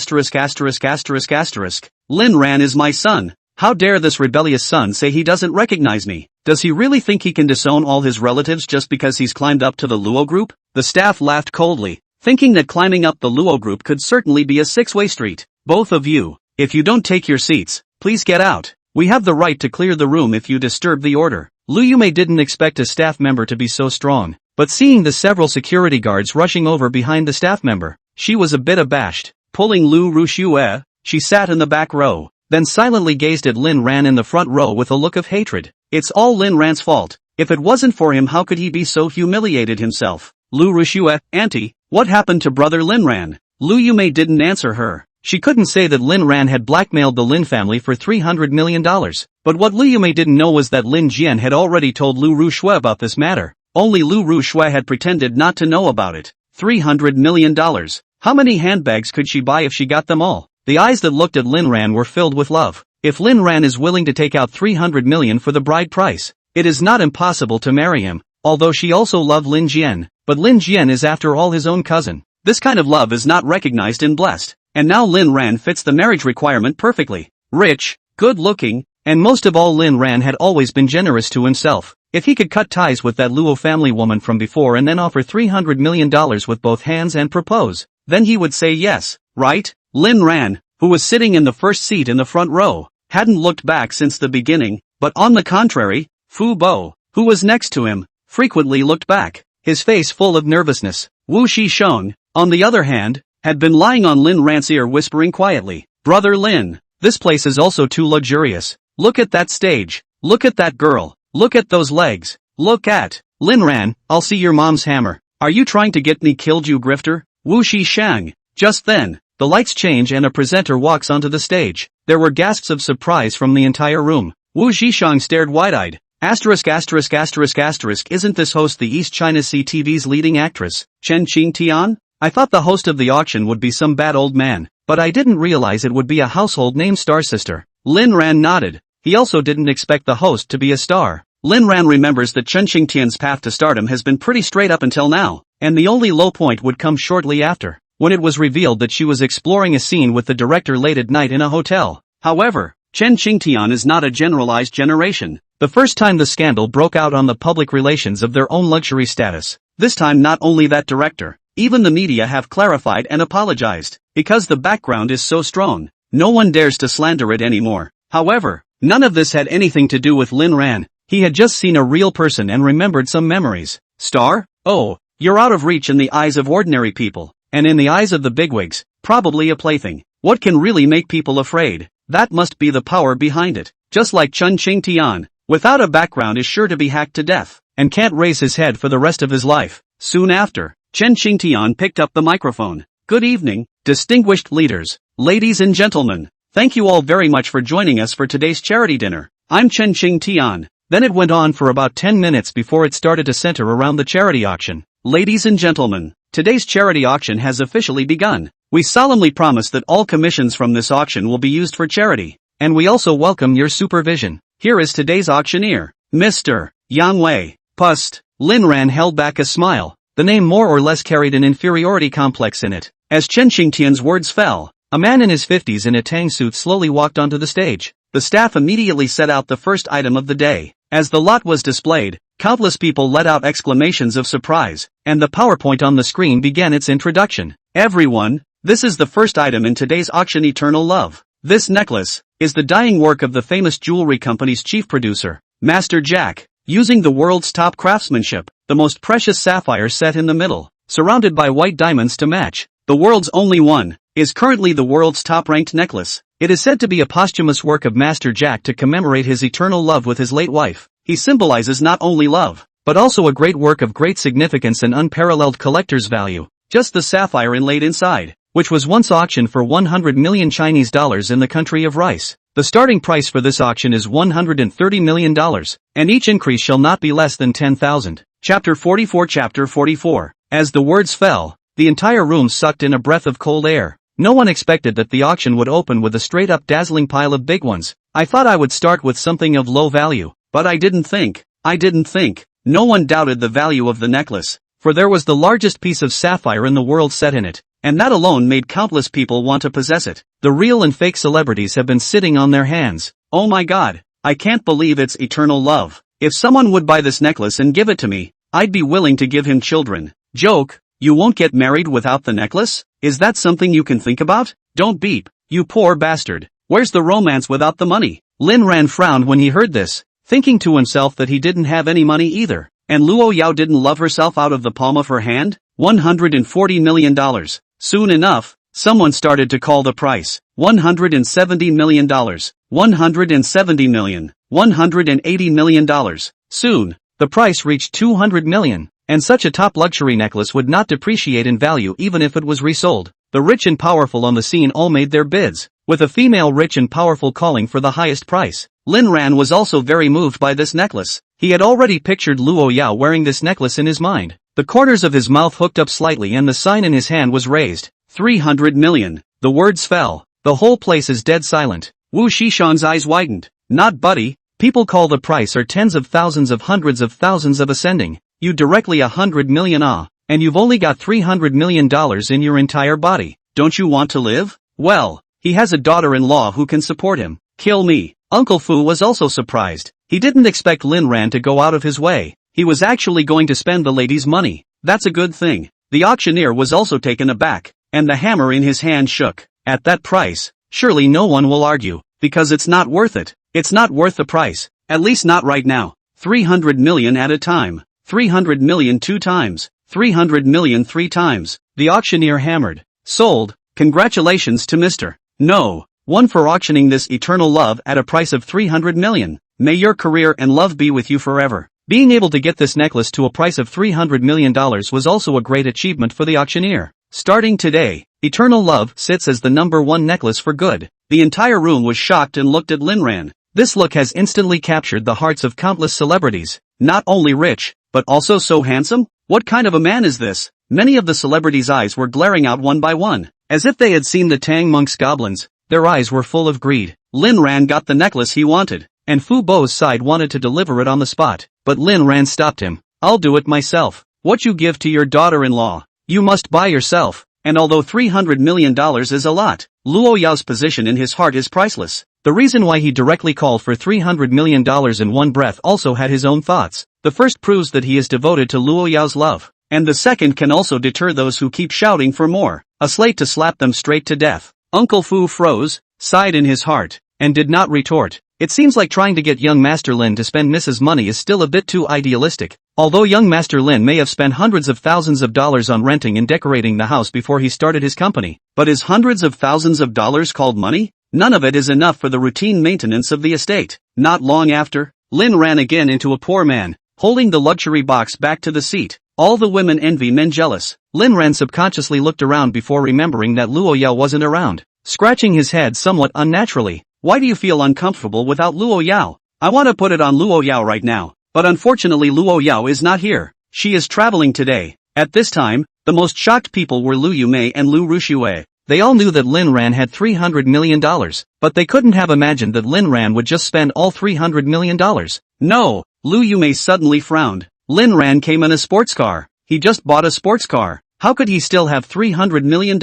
Lin Ran is my son. How dare this rebellious son say he doesn't recognize me? Does he really think he can disown all his relatives just because he's climbed up to the Luo group? The staff laughed coldly, thinking that climbing up the Luo group could certainly be a six-way street. Both of you, if you don't take your seats, please get out. We have the right to clear the room if you disturb the order. Lu Yume didn't expect a staff member to be so strong, but seeing the several security guards rushing over behind the staff member, she was a bit abashed. Pulling Lu Rushue, she sat in the back row, then silently gazed at Lin Ran in the front row with a look of hatred. It's all Lin Ran's fault. If it wasn't for him, how could he be so humiliated himself? Lu Rushue, Auntie, what happened to brother Lin Ran? Lu Yume didn't answer her. She couldn't say that Lin Ran had blackmailed the Lin family for $300 million. But what Lu Yume didn't know was that Lin Jian had already told Lu Rushue about this matter. Only Lu Rushue had pretended not to know about it. $300 million. How many handbags could she buy if she got them all? The eyes that looked at Lin Ran were filled with love. If Lin Ran is willing to take out $300 million for the bride price, it is not impossible to marry him, although she also loved Lin Jian. But Lin Jian is after all his own cousin. This kind of love is not recognized and blessed. And now Lin Ran fits the marriage requirement perfectly. Rich, good-looking, and most of all Lin Ran had always been generous to himself. If he could cut ties with that Luo family woman from before and then offer $300 million with both hands and propose, then he would say yes, right? Lin Ran, who was sitting in the first seat in the front row, hadn't looked back since the beginning, but on the contrary, Fu Bo, who was next to him, frequently looked back, his face full of nervousness. Wu Shishong, on the other hand, had been lying on Lin Ran's ear whispering quietly, Brother Lin, this place is also too luxurious. Look at that stage. Look at that girl. Look at those legs. Look at. Lin Ran, I'll see your mom's hammer. Are you trying to get me killed, you grifter? Wu Shishang. Just then, the lights change and a presenter walks onto the stage. There were gasps of surprise from the entire room. Wu Shishang stared wide-eyed. Isn't this host the East China Sea TV's leading actress, Chen Qingtian? I thought the host of the auction would be some bad old man, but I didn't realize it would be a household name star sister. Lin Ran nodded. He also didn't expect the host to be a star. Lin Ran remembers that Chen Qingtian's path to stardom has been pretty straight up until now, and the only low point would come shortly after, when it was revealed that she was exploring a scene with the director late at night in a hotel. However, Chen Qingtian is not a generalized generation. The first time the scandal broke out on the public relations of their own luxury status. This time not only that director, even the media have clarified and apologized, because the background is so strong, no one dares to slander it anymore. However, none of this had anything to do with Lin Ran. He had just seen a real person and remembered some memories. Star? Oh, you're out of reach in the eyes of ordinary people, and in the eyes of the bigwigs, probably a plaything. What can really make people afraid? That must be the power behind it. Just like Chen Qingtian, without a background is sure to be hacked to death, and can't raise his head for the rest of his life. Soon after, Chen Qingtian picked up the microphone. Good evening, distinguished leaders, ladies and gentlemen. Thank you all very much for joining us for today's charity dinner. I'm Chen Qingtian. Then it went on for about 10 minutes before it started to center around the charity auction. Ladies and gentlemen, today's charity auction has officially begun. We solemnly promise that all commissions from this auction will be used for charity, and we also welcome your supervision. Here is today's auctioneer, Mr. Yang Wei. Pust. Lin Ran held back a smile. The name more or less carried an inferiority complex in it. As Chen Qingtian's words fell, a man in his 50s in a tang suit slowly walked onto the stage. The staff immediately set out the first item of the day. As the lot was displayed, countless people let out exclamations of surprise, and the PowerPoint on the screen began its introduction. Everyone, this is the first item in today's auction, Eternal Love. This necklace is the dying work of the famous jewelry company's chief producer, Master Jack, using the world's top craftsmanship, the most precious sapphire set in the middle, surrounded by white diamonds to match. The world's only one, is currently the world's top-ranked necklace. It is said to be a posthumous work of Master Jack to commemorate his eternal love with his late wife. He symbolizes not only love, but also a great work of great significance and unparalleled collector's value. Just the sapphire inlaid inside, which was once auctioned for 100 million Chinese dollars in the country of rice, The starting price for this auction is $130 million, and each increase shall not be less than 10,000. Chapter 44. Chapter 44. As the words fell, the entire room sucked in a breath of cold air. No one expected that the auction would open with a straight-up dazzling pile of big ones. I thought I would start with something of low value, but I didn't think. No one doubted the value of the necklace, for there was the largest piece of sapphire in the world set in it, and that alone made countless people want to possess it. The real and fake celebrities have been sitting on their hands. Oh my god, I can't believe it's eternal love. If someone would buy this necklace and give it to me, I'd be willing to give him children. Joke, you won't get married without the necklace? Is that something you can think about? Don't beep, you poor bastard. Where's the romance without the money? Lin Ran frowned when he heard this, thinking to himself that he didn't have any money either. And Luo Yao didn't love herself out of the palm of her hand? $140 million. Soon enough, someone started to call the price. $170 million. $170 million. $180 million. Soon, the price reached $200 million. And such a top luxury necklace would not depreciate in value even if it was resold. The rich and powerful on the scene all made their bids, with a female rich and powerful calling for the highest price. Lin Ran was also very moved by this necklace. He had already pictured Luo Yao wearing this necklace in his mind. The corners of his mouth hooked up slightly and the sign in his hand was raised. 300 million. The words fell. The whole place is dead silent. Wu Shishan's eyes widened. Not buddy. People call the price or tens of thousands of hundreds of thousands of ascending. You directly 100 million and you've only got $300 million in your entire body. Don't you want to live? Well, he has a daughter-in-law who can support him. Kill me. Uncle Fu was also surprised. He didn't expect Lin Ran to go out of his way. He was actually going to spend the lady's money. That's a good thing. The auctioneer was also taken aback, and the hammer in his hand shook. At that price, surely no one will argue, because it's not worth it. It's not worth the price. At least not right now. 300 million at a time. 300 million 2 times. 300 million 3 times. The auctioneer hammered. Sold. Congratulations to Mr. No. One for auctioning this eternal love at a price of 300 million. May your career and love be with you forever. Being able to get this necklace to a price of $300 million was also a great achievement for the auctioneer. Starting today, eternal love sits as the #1 necklace for good. The entire room was shocked and looked at Lin Ran. This look has instantly captured the hearts of countless celebrities. Not only rich, but also so handsome? What kind of a man is this? Many of the celebrities' eyes were glaring out one by one, as if they had seen the Tang Monk's goblins. Their eyes were full of greed. Lin Ran got the necklace he wanted, and Fu Bo's side wanted to deliver it on the spot, but Lin Ran stopped him. I'll do it myself. What you give to your daughter-in-law, you must buy yourself. And although $300 million is a lot, Luo Yao's position in his heart is priceless. The reason why he directly called for $300 million in one breath also had his own thoughts. The first proves that he is devoted to Luo Yao's love, and the second can also deter those who keep shouting for more, a slate to slap them straight to death. Uncle Fu froze, sighed in his heart, and did not retort. It seems like trying to get young Master Lin to spend Mrs. Money is still a bit too idealistic. Although young Master Lin may have spent hundreds of thousands of dollars on renting and decorating the house before he started his company, but is hundreds of thousands of dollars called money? None of it is enough for the routine maintenance of the estate. Not long after, Lin ran again into a poor man, holding the luxury box back to the seat. All the women envy men jealous. Lin Ran subconsciously looked around before remembering that Luo Yao wasn't around, scratching his head somewhat unnaturally. Why do you feel uncomfortable without Luo Yao? I want to put it on Luo Yao right now, but unfortunately Luo Yao is not here. She is traveling today. At this time, the most shocked people were Lu Yumei and Lu Rushue. They all knew that Lin Ran had $300 million, but they couldn't have imagined that Lin Ran would just spend all $300 million. No, Lu Yumei suddenly frowned. Lin Ran came in a sports car. He just bought a sports car. How could he still have $300 million?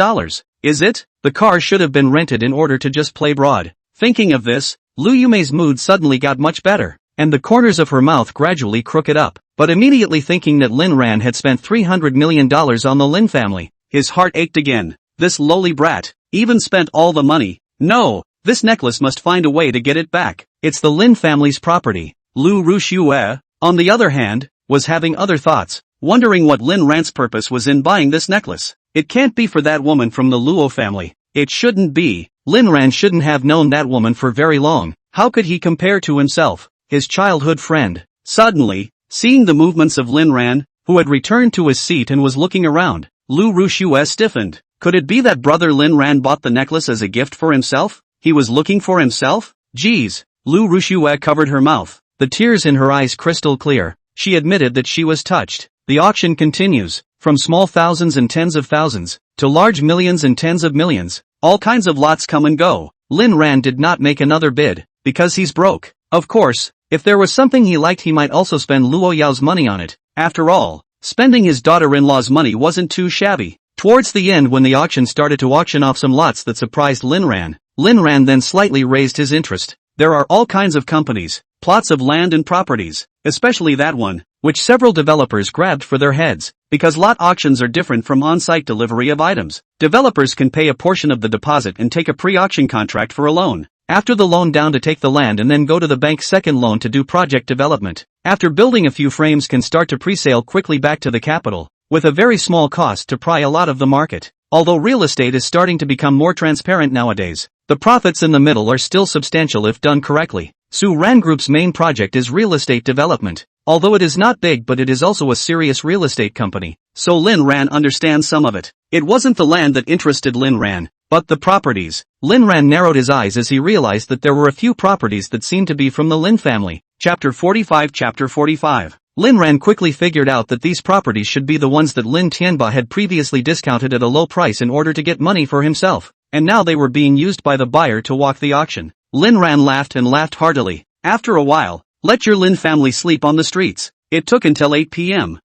Is it? The car should have been rented in order to just play broad. Thinking of this, Lu Yumei's mood suddenly got much better, and the corners of her mouth gradually crooked up. But immediately thinking that Lin Ran had spent $300 million on the Lin family, his heart ached again. This lowly brat, even spent all the money. No, this necklace must find a way to get it back. It's the Lin family's property. Lu Rushue, on the other hand, was having other thoughts, wondering what Lin Ran's purpose was in buying this necklace. It can't be for that woman from the Luo family. It shouldn't be. Lin Ran shouldn't have known that woman for very long. How could he compare to himself, his childhood friend? Suddenly, seeing the movements of Lin Ran, who had returned to his seat and was looking around, Lu Rushue stiffened. Could it be that brother Lin Ran bought the necklace as a gift for himself? He was looking for himself? Geez. Lu Rushue covered her mouth, the tears in her eyes crystal clear. She admitted that she was touched. The auction continues, from small thousands and tens of thousands, to large millions and tens of millions. All kinds of lots come and go. Lin Ran did not make another bid, because he's broke. Of course, if there was something he liked he might also spend Luo Yao's money on it. After all, spending his daughter-in-law's money wasn't too shabby. Towards the end when the auction started to auction off some lots that surprised Lin Ran then slightly raised his interest. There are all kinds of companies, plots of land and properties, especially that one, which several developers grabbed for their heads. Because lot auctions are different from on-site delivery of items, developers can pay a portion of the deposit and take a pre-auction contract for a loan. After the loan down to take the land and then go to the bank's second loan to do project development. After building a few frames can start to pre-sale quickly back to the capital, with a very small cost to pry a lot of the market. Although real estate is starting to become more transparent nowadays, the profits in the middle are still substantial if done correctly. Su Ran Group's main project is real estate development. Although it is not big but it is also a serious real estate company, so Lin Ran understands some of it. It wasn't the land that interested Lin Ran, but the properties. Lin Ran narrowed his eyes as he realized that there were a few properties that seemed to be from the Lin family. Chapter 45. Lin Ran quickly figured out that these properties should be the ones that Lin Tianba had previously discounted at a low price in order to get money for himself, and now they were being used by the buyer to walk the auction. Lin Ran laughed and laughed heartily. After a while, let your Lin family sleep on the streets. It took until 8 p.m.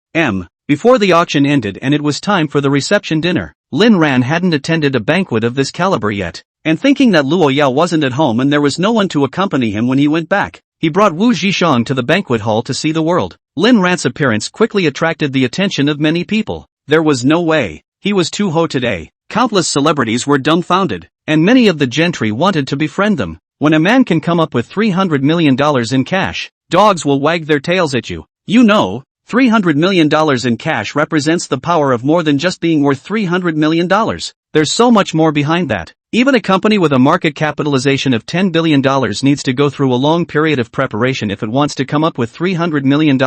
before the auction ended and it was time for the reception dinner. Lin Ran hadn't attended a banquet of this caliber yet, and thinking that Luo Yao wasn't at home and there was no one to accompany him when he went back, he brought Wu Zhishang to the banquet hall to see the world. Lin Ran's appearance quickly attracted the attention of many people. There was no way he was too ho today. Countless celebrities were dumbfounded, and many of the gentry wanted to befriend them. When a man can come up with $300 million in cash, dogs will wag their tails at you. You know, $300 million in cash represents the power of more than just being worth $300 million. There's so much more behind that. Even a company with a market capitalization of $10 billion needs to go through a long period of preparation if it wants to come up with $300 million.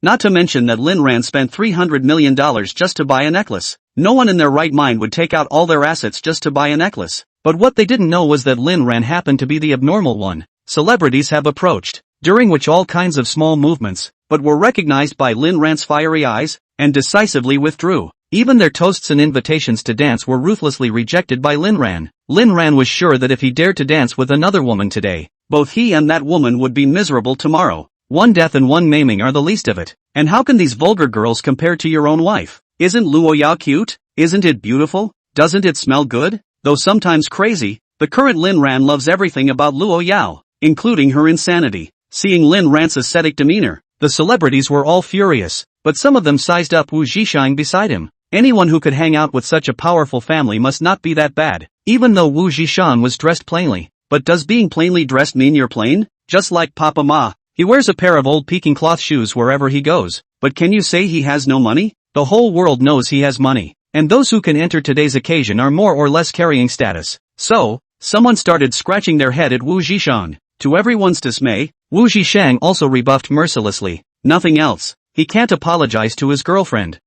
Not to mention that Lin Ran spent $300 million just to buy a necklace. No one in their right mind would take out all their assets just to buy a necklace. But what they didn't know was that Lin Ran happened to be the abnormal one. Celebrities have approached, during which all kinds of small movements, but were recognized by Lin Ran's fiery eyes, and decisively withdrew. Even their toasts and invitations to dance were ruthlessly rejected by Lin Ran. Lin Ran was sure that if he dared to dance with another woman today, both he and that woman would be miserable tomorrow. One death and one maiming are the least of it. And how can these vulgar girls compare to your own wife? Isn't Luo Yao cute? Isn't it beautiful? Doesn't it smell good? Though sometimes crazy, the current Lin Ran loves everything about Luo Yao, including her insanity. Seeing Lin Ran's ascetic demeanor, the celebrities were all furious, but some of them sized up Wu Zhishang beside him. Anyone who could hang out with such a powerful family must not be that bad, even though Wu Zhishang was dressed plainly. But does being plainly dressed mean you're plain? Just like Papa Ma, he wears a pair of old Peking cloth shoes wherever he goes. But can you say he has no money? The whole world knows he has money, and those who can enter today's occasion are more or less carrying status. So, someone started scratching their head at Wu Zhishang. To everyone's dismay, Wu Zhishang also rebuffed mercilessly. Nothing else. He can't apologize to his girlfriend.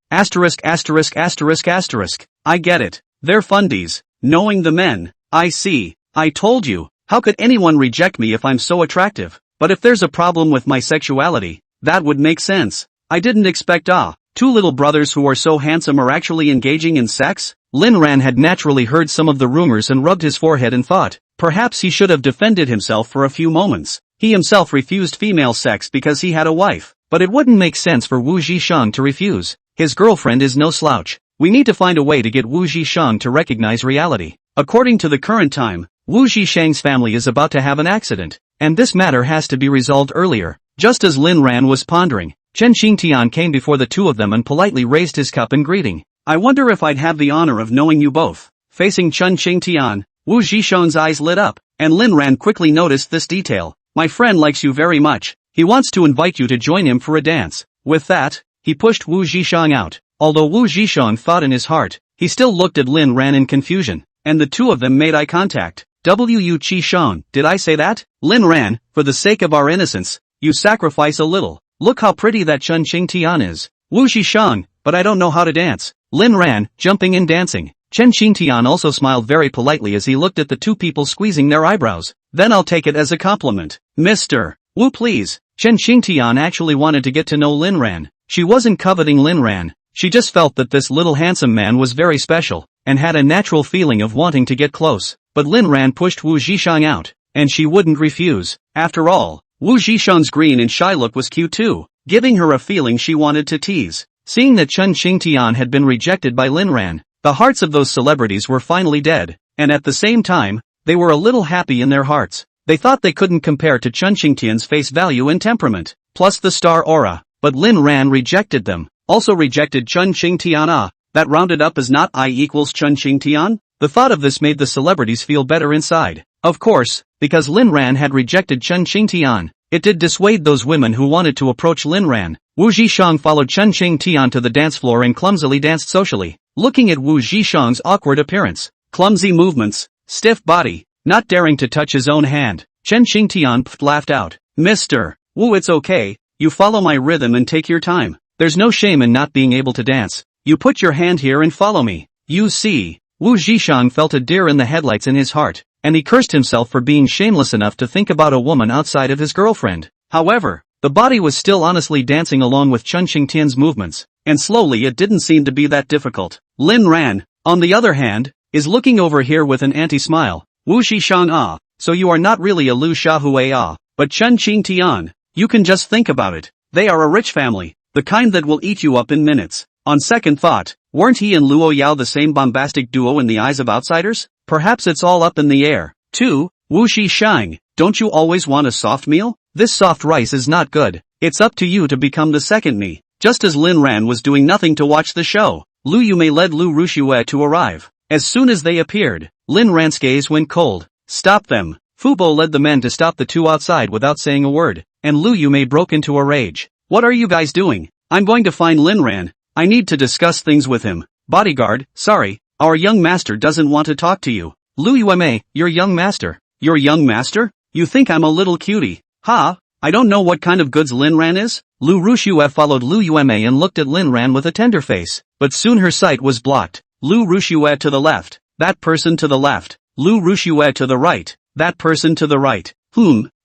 I get it. They're fundies. Knowing the men. I see. I told you. How could anyone reject me if I'm so attractive? But if there's a problem with my sexuality, that would make sense. I didn't expect two little brothers who are so handsome are actually engaging in sex? Lin Ran had naturally heard some of the rumors and rubbed his forehead and thought, perhaps he should have defended himself for a few moments. He himself refused female sex because he had a wife, but it wouldn't make sense for Wu Zhishang to refuse. His girlfriend is no slouch. We need to find a way to get Wu Zhishang to recognize reality. According to the current time, Wu Zhishang's family is about to have an accident, and this matter has to be resolved earlier. Just as Lin Ran was pondering, Chen Xingtian came before the two of them and politely raised his cup in greeting. I wonder if I'd have the honor of knowing you both. Facing Chen Xingtian, Wu Zhishang's eyes lit up, and Lin Ran quickly noticed this detail. My friend likes you very much. He wants to invite you to join him for a dance. With that, he pushed Wu Zhishang out. Although Wu Zhishang thought in his heart, he still looked at Lin Ran in confusion, and the two of them made eye contact. Wu Zhishang, did I say that? Lin Ran, for the sake of our innocence, you sacrifice a little. Look how pretty that Chen Xingtian is. Wu Zhishang, but I don't know how to dance. Lin Ran, jumping and dancing. Chen Xingtian also smiled very politely as he looked at the two people squeezing their eyebrows. Then I'll take it as a compliment. Mr. Wu, please. Chen Xingtian actually wanted to get to know Lin Ran. She wasn't coveting Lin Ran. She just felt that this little handsome man was very special, and had a natural feeling of wanting to get close. But Lin Ran pushed Wu Zhishang out, and she wouldn't refuse. After all, Wu Zhishang's green and shy look was cute too, giving her a feeling she wanted to tease. Seeing that Chen Xingtian had been rejected by Lin Ran, the hearts of those celebrities were finally dead, and at the same time, they were a little happy in their hearts. They thought they couldn't compare to Chen Xingtian's face value and temperament, plus the star aura, but Lin Ran rejected them. Also rejected Chen Xingtian. That rounded up as not I equals Chen Xingtian? The thought of this made the celebrities feel better inside. Of course, because Lin Ran had rejected Chen Xingtian, it did dissuade those women who wanted to approach Lin Ran. Wu Zhishang followed Chen Xingtian to the dance floor and clumsily danced socially, looking at Wu Zhishang's awkward appearance, clumsy movements, stiff body, not daring to touch his own hand. Chen Xingtian laughed out. Mr. Wu, it's okay, you follow my rhythm and take your time. There's no shame in not being able to dance. You put your hand here and follow me. You see. Wu Zhishang felt a deer in the headlights in his heart, and he cursed himself for being shameless enough to think about a woman outside of his girlfriend. However, the body was still honestly dancing along with Chen Xingtian's movements, and slowly it didn't seem to be that difficult. Lin Ran, on the other hand, is looking over here with an anti-smile. Wu Zhishang, so you are not really a Lu Shahui, but Chen Xingtian, you can just think about it. They are a rich family, the kind that will eat you up in minutes. On second thought, weren't he and Luo Yao the same bombastic duo in the eyes of outsiders? Perhaps it's all up in the air. 2. Wu Zhishang, don't you always want a soft meal? This soft rice is not good. It's up to you to become the second me. Just as Lin Ran was doing nothing to watch the show, Lu Yumei led Lu Rushue to arrive. As soon as they appeared, Lin Ran's gaze went cold. Stop them. Fubo led the men to stop the two outside without saying a word, and Lu Yumei broke into a rage. What are you guys doing? I'm going to find Lin Ran. I need to discuss things with him. Bodyguard, sorry, our young master doesn't want to talk to you. Lu Yumei, your young master. Your young master? You think I'm a little cutie? Ha? I don't know what kind of goods Lin Ran is? Lu Rushue followed Lu Yumei and looked at Lin Ran with a tender face, but soon her sight was blocked. Lu Rushue to the left. That person to the left. Lu Rushue to the right. That person to the right.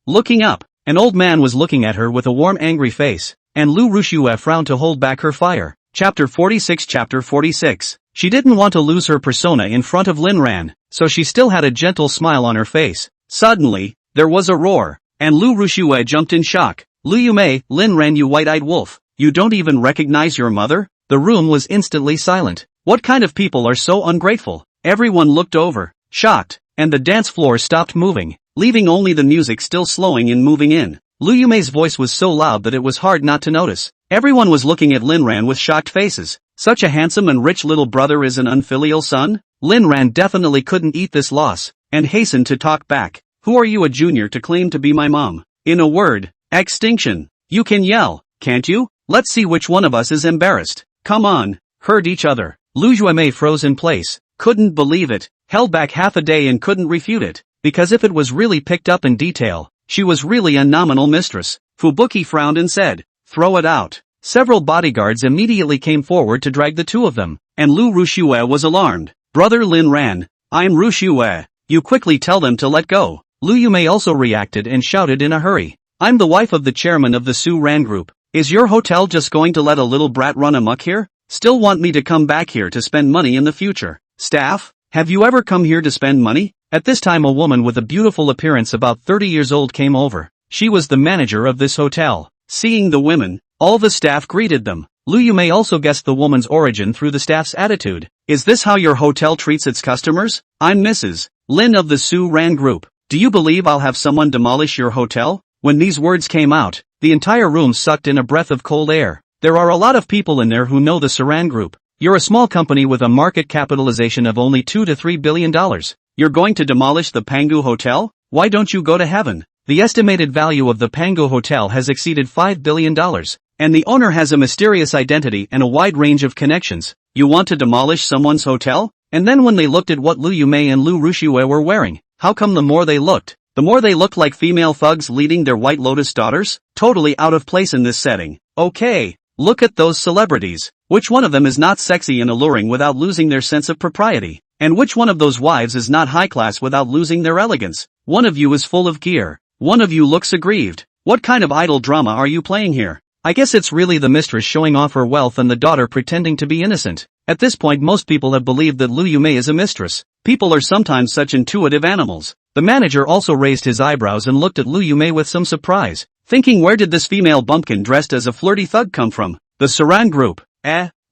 Looking up, an old man was looking at her with a warm angry face, and Lu Rushue frowned to hold back her fire. Chapter 46. Chapter 46. She didn't want to lose her persona in front of Lin Ran, so she still had a gentle smile on her face. Suddenly, there was a roar, and Lu Rushue jumped in shock. Lu Yumei, Lin Ran, you white-eyed wolf, you don't even recognize your mother? The room was instantly silent. What kind of people are so ungrateful? Everyone looked over, shocked, and the dance floor stopped moving, leaving only the music still slowing and moving in. Lu Yumei's voice was so loud that it was hard not to notice. Everyone was looking at Lin Ran with shocked faces. Such a handsome and rich little brother is an unfilial son? Lin Ran definitely couldn't eat this loss, and hastened to talk back. Who are you, a junior, to claim to be my mom? In a word, extinction. You can yell, can't you? Let's see which one of us is embarrassed. Come on. Heard each other. Lu Yumei froze in place, couldn't believe it, held back half a day and couldn't refute it, because if it was really picked up in detail, she was really a nominal mistress. Fubuki frowned and said, throw it out. Several bodyguards immediately came forward to drag the two of them, and Lu Rushue was alarmed. Brother Lin Ran, I'm Rushue. You quickly tell them to let go. Lu Yumei also reacted and shouted in a hurry. I'm the wife of the chairman of the Su Ran group. Is your hotel just going to let a little brat run amok here? Still want me to come back here to spend money in the future? Staff, have you ever come here to spend money? At this time a woman with a beautiful appearance about 30 years old came over. She was the manager of this hotel. Seeing the women, all the staff greeted them. Lu Yumei also guessed the woman's origin through the staff's attitude. Is this how your hotel treats its customers? I'm Mrs. Lin of the Su Ran group. Do you believe I'll have someone demolish your hotel? When these words came out, the entire room sucked in a breath of cold air. There are a lot of people in there who know the Saran group. You're a small company with a market capitalization of only $2 to $3 billion. You're going to demolish the Pangu Hotel? Why don't you go to heaven? The estimated value of the Pangu Hotel has exceeded $5 billion, and the owner has a mysterious identity and a wide range of connections. You want to demolish someone's hotel? And then when they looked at what Lu Yumei and Lu Rushue were wearing, how come the more they looked like female thugs leading their White Lotus daughters? Totally out of place in this setting. Okay, Look at those celebrities. Which one of them is not sexy and alluring without losing their sense of propriety? And which one of those wives is not high class without losing their elegance? One of you is full of gear. One of you looks aggrieved. What kind of idol drama are you playing here? I guess it's really the mistress showing off her wealth and the daughter pretending to be innocent. At this point most people have believed that Liu Yumei is a mistress. People are sometimes such intuitive animals. The manager also raised his eyebrows and looked at Liu Yumei with some surprise, thinking where did this female bumpkin dressed as a flirty thug come from? The Saran group.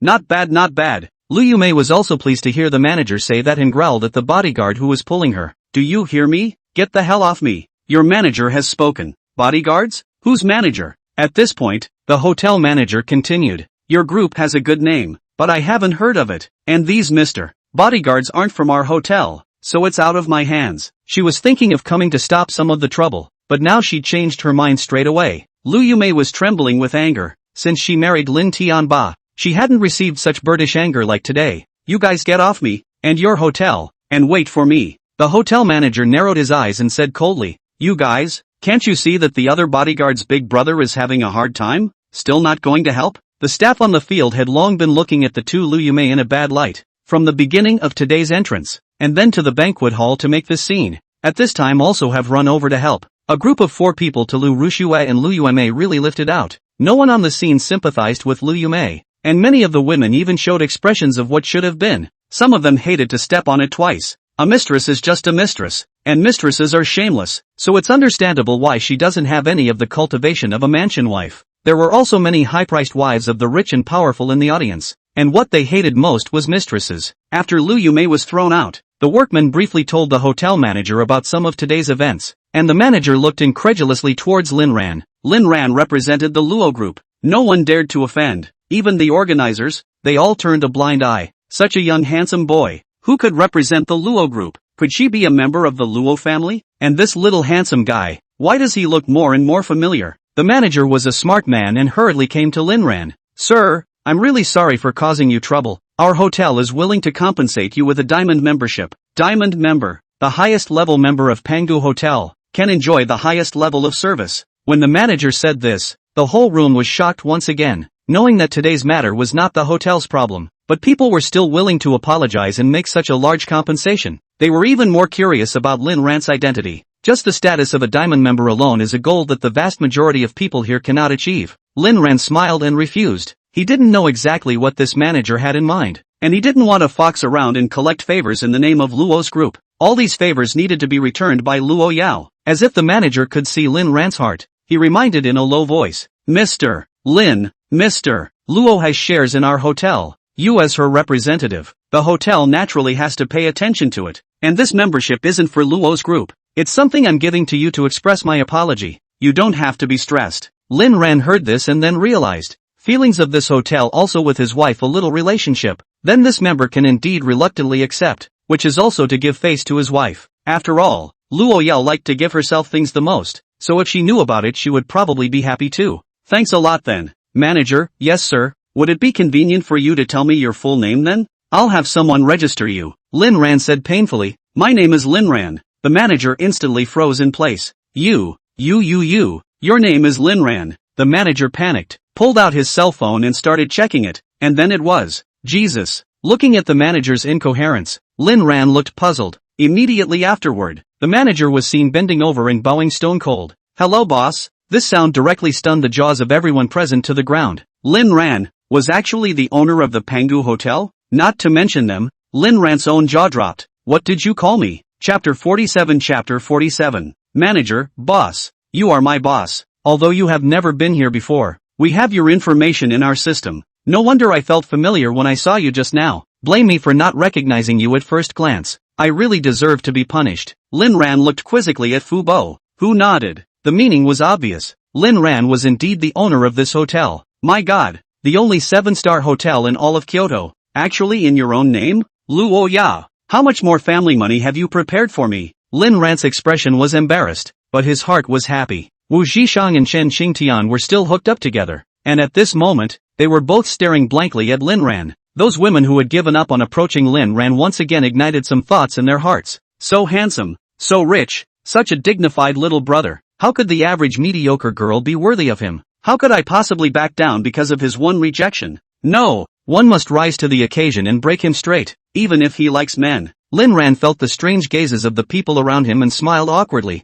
Not bad not bad. Liu Yumei was also pleased to hear the manager say that and growled at the bodyguard who was pulling her. Do you hear me? Get the hell off me. Your manager has spoken. Bodyguards? Whose manager? At this point, the hotel manager continued. Your group has a good name, but I haven't heard of it. And these Mr. Bodyguards aren't from our hotel, so it's out of my hands. She was thinking of coming to stop some of the trouble, but now she'd changed her mind straight away. Liu Yumei was trembling with anger. Since she married Lin Tianba, she hadn't received such birdish anger like today. You guys get off me, and your hotel, and wait for me. The hotel manager narrowed his eyes and said coldly, you guys, can't you see that the other bodyguard's big brother is having a hard time? Still not going to help? The staff on the field had long been looking at the two Liu Yumei in a bad light, from the beginning of today's entrance, and then to the banquet hall to make this scene. At this time also have run over to help. A group of 4 people to Liu Rushue and Liu Yumei really lifted out. No one on the scene sympathized with Liu Yumei, and many of the women even showed expressions of what should have been. Some of them hated to step on it twice. A mistress is just a mistress, and mistresses are shameless, so it's understandable why she doesn't have any of the cultivation of a mansion wife. There were also many high-priced wives of the rich and powerful in the audience, and what they hated most was mistresses. After Liu Yumei was thrown out, the workman briefly told the hotel manager about some of today's events, and the manager looked incredulously towards Lin Ran. Lin Ran represented the Luo group. No one dared to offend, even the organizers. They all turned a blind eye. Such a young handsome boy. Who could represent the Luo group? Could she be a member of the Luo family? And this little handsome guy, why does he look more and more familiar? The manager was a smart man and hurriedly came to Lin Ran. Sir, I'm really sorry for causing you trouble. Our hotel is willing to compensate you with a diamond membership. Diamond member, the highest level member of Pangu Hotel, can enjoy the highest level of service. When the manager said this, the whole room was shocked once again, knowing that today's matter was not the hotel's problem, but people were still willing to apologize and make such a large compensation. They were even more curious about Lin Ran's identity. Just the status of a diamond member alone is a goal that the vast majority of people here cannot achieve. Lin Ran smiled and refused. He didn't know exactly what this manager had in mind, and he didn't want to fox around and collect favors in the name of Luo's group. All these favors needed to be returned by Luo Yao. As if the manager could see Lin Ran's heart, he reminded in a low voice, Mr. Lin, Mr. Luo has shares in our hotel. You as her representative, the hotel naturally has to pay attention to it, and this membership isn't for Luo's group. It's something I'm giving to you to express my apology. You don't have to be stressed. Lin Ran heard this and then realized, feelings of this hotel also with his wife a little relationship, then this member can indeed reluctantly accept, which is also to give face to his wife. After all, Luo Yao liked to give herself things the most, so if she knew about it she would probably be happy too. Thanks a lot then. Manager, yes sir, would it be convenient for you to tell me your full name then? I'll have someone register you. Lin Ran said painfully, my name is Lin Ran. The manager instantly froze in place. Your name is Lin Ran. The manager panicked, pulled out his cell phone and started checking it, and then it was, Jesus. Looking at the manager's incoherence, Lin Ran looked puzzled. Immediately afterward, the manager was seen bending over and bowing stone cold. Hello boss. This sound directly stunned the jaws of everyone present to the ground. Lin Ran was actually the owner of the Pangu Hotel? Not to mention them. Lin Ran's own jaw dropped. What did you call me? Chapter 47. Chapter 47. Manager, boss. You are my boss. Although you have never been here before, we have your information in our system. No wonder I felt familiar when I saw you just now. Blame me for not recognizing you at first glance. I really deserve to be punished. Lin Ran looked quizzically at Fu Bo, who nodded. The meaning was obvious. Lin Ran was indeed the owner of this hotel. My god, the only 7-star hotel in all of Kyoto. Actually in your own name? Luo Ya. How much more family money have you prepared for me? Lin Ran's expression was embarrassed, but his heart was happy. Wu Zhishang and Chen Xingtian were still hooked up together, and at this moment, they were both staring blankly at Lin Ran. Those women who had given up on approaching Lin Ran once again ignited some thoughts in their hearts. So handsome, so rich, such a dignified little brother. How could the average mediocre girl be worthy of him? How could I possibly back down because of his one rejection? No, one must rise to the occasion and break him straight, even if he likes men. Lin Ran felt the strange gazes of the people around him and smiled awkwardly.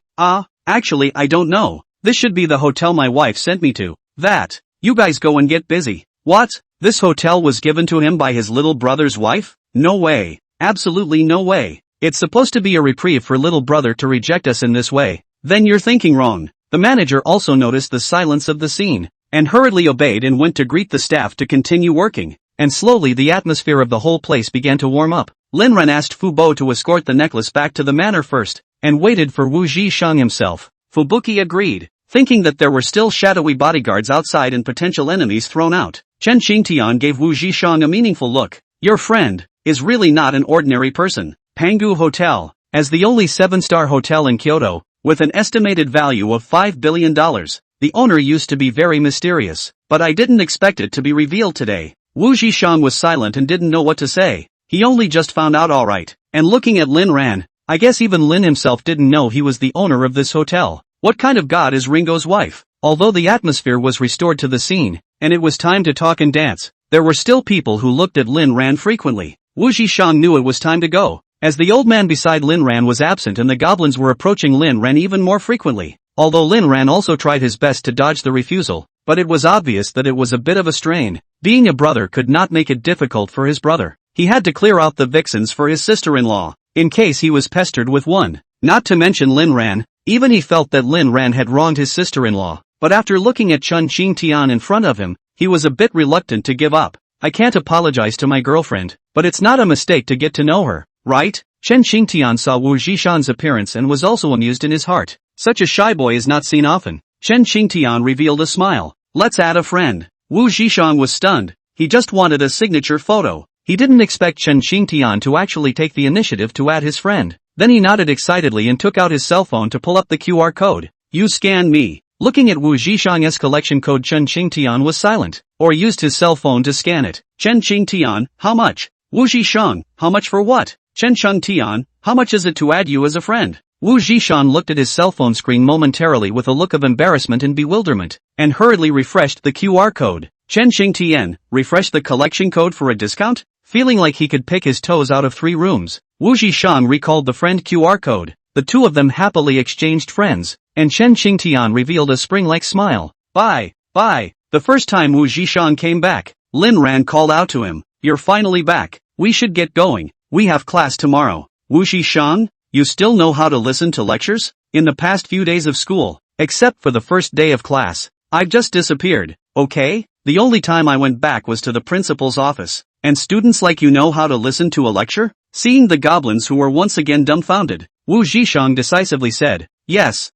Actually I don't know. This should be the hotel my wife sent me to. That. You guys go and get busy. What? This hotel was given to him by his little brother's wife? No way. Absolutely no way. It's supposed to be a reprieve for little brother to reject us in this way. Then you're thinking wrong. The manager also noticed the silence of the scene, and hurriedly obeyed and went to greet the staff to continue working. And slowly the atmosphere of the whole place began to warm up. Lin Ran asked Fu Bo to escort the necklace back to the manor first, and waited for Wu Zhishang himself. Fubuki agreed, thinking that there were still shadowy bodyguards outside and potential enemies thrown out. Chen Qingtian gave Wu Zhishang a meaningful look. Your friend is really not an ordinary person. Pangu Hotel, as the only 7-star hotel in Kyoto, with an estimated value of $5 billion, the owner used to be very mysterious, but I didn't expect it to be revealed today. Wu Zhishang was silent and didn't know what to say. He only just found out alright, and looking at Lin Ran, I guess even Lin himself didn't know he was the owner of this hotel. What kind of god is Ringo's wife? Although the atmosphere was restored to the scene, and it was time to talk and dance, there were still people who looked at Lin Ran frequently. Wu Zhishang knew it was time to go, as the old man beside Lin Ran was absent and the goblins were approaching Lin Ran even more frequently. Although Lin Ran also tried his best to dodge the refusal, but it was obvious that it was a bit of a strain. Being a brother could not make it difficult for his brother. He had to clear out the vixens for his sister-in-law, in case he was pestered with one. Not to mention Lin Ran, even he felt that Lin Ran had wronged his sister-in-law, but after looking at Chen Qingtian in front of him, he was a bit reluctant to give up. I can't apologize to my girlfriend, but it's not a mistake to get to know her, right? Chen Qingtian saw Wu Zhishan's appearance and was also amused in his heart. Such a shy boy is not seen often. Chen Qingtian revealed a smile. Let's add a friend. Wu Zhishan was stunned. He just wanted a signature photo. He didn't expect Chen Qingtian to actually take the initiative to add his friend. Then he nodded excitedly and took out his cell phone to pull up the QR code. You scan me. Looking at Wu Zhishang's collection code, Chen Qingtian was silent, or used his cell phone to scan it. Chen Qingtian, how much? Wu Zhishang, how much for what? Chen Qingtian, how much is it to add you as a friend? Wu Zhishan looked at his cell phone screen momentarily with a look of embarrassment and bewilderment, and hurriedly refreshed the QR code. Chen Qingtian, refresh the collection code for a discount? Feeling like he could pick his toes out of 3 rooms, Wu Zhishang recalled the friend QR code. The two of them happily exchanged friends, and Chen Qingtian revealed a spring-like smile. Bye. The first time Wu Zhishang came back, Lin Ran called out to him, you're finally back. We should get going. We have class tomorrow. Wu Zhishang, you still know how to listen to lectures? In the past few days of school, except for the first day of class, I've just disappeared, okay? The only time I went back was to the principal's office. And students like you know how to listen to a lecture? Seeing the goblins who were once again dumbfounded, Wu Zhishang decisively said, yes,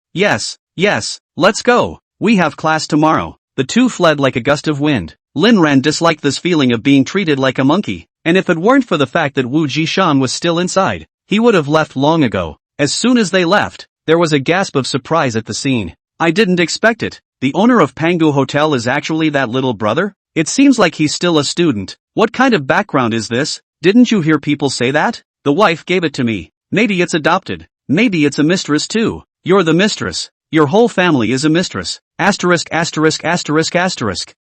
let's go. We have class tomorrow. The two fled like a gust of wind. Lin Ran disliked this feeling of being treated like a monkey, and if it weren't for the fact that Wu Zhishan was still inside, he would have left long ago. As soon as they left, there was a gasp of surprise at the scene. I didn't expect it. The owner of Pangu Hotel is actually that little brother? It seems like he's still a student. What kind of background is this? Didn't you hear people say that? The wife gave it to me. Maybe it's adopted. Maybe it's a mistress too. You're the mistress. Your whole family is a mistress. Asterisk.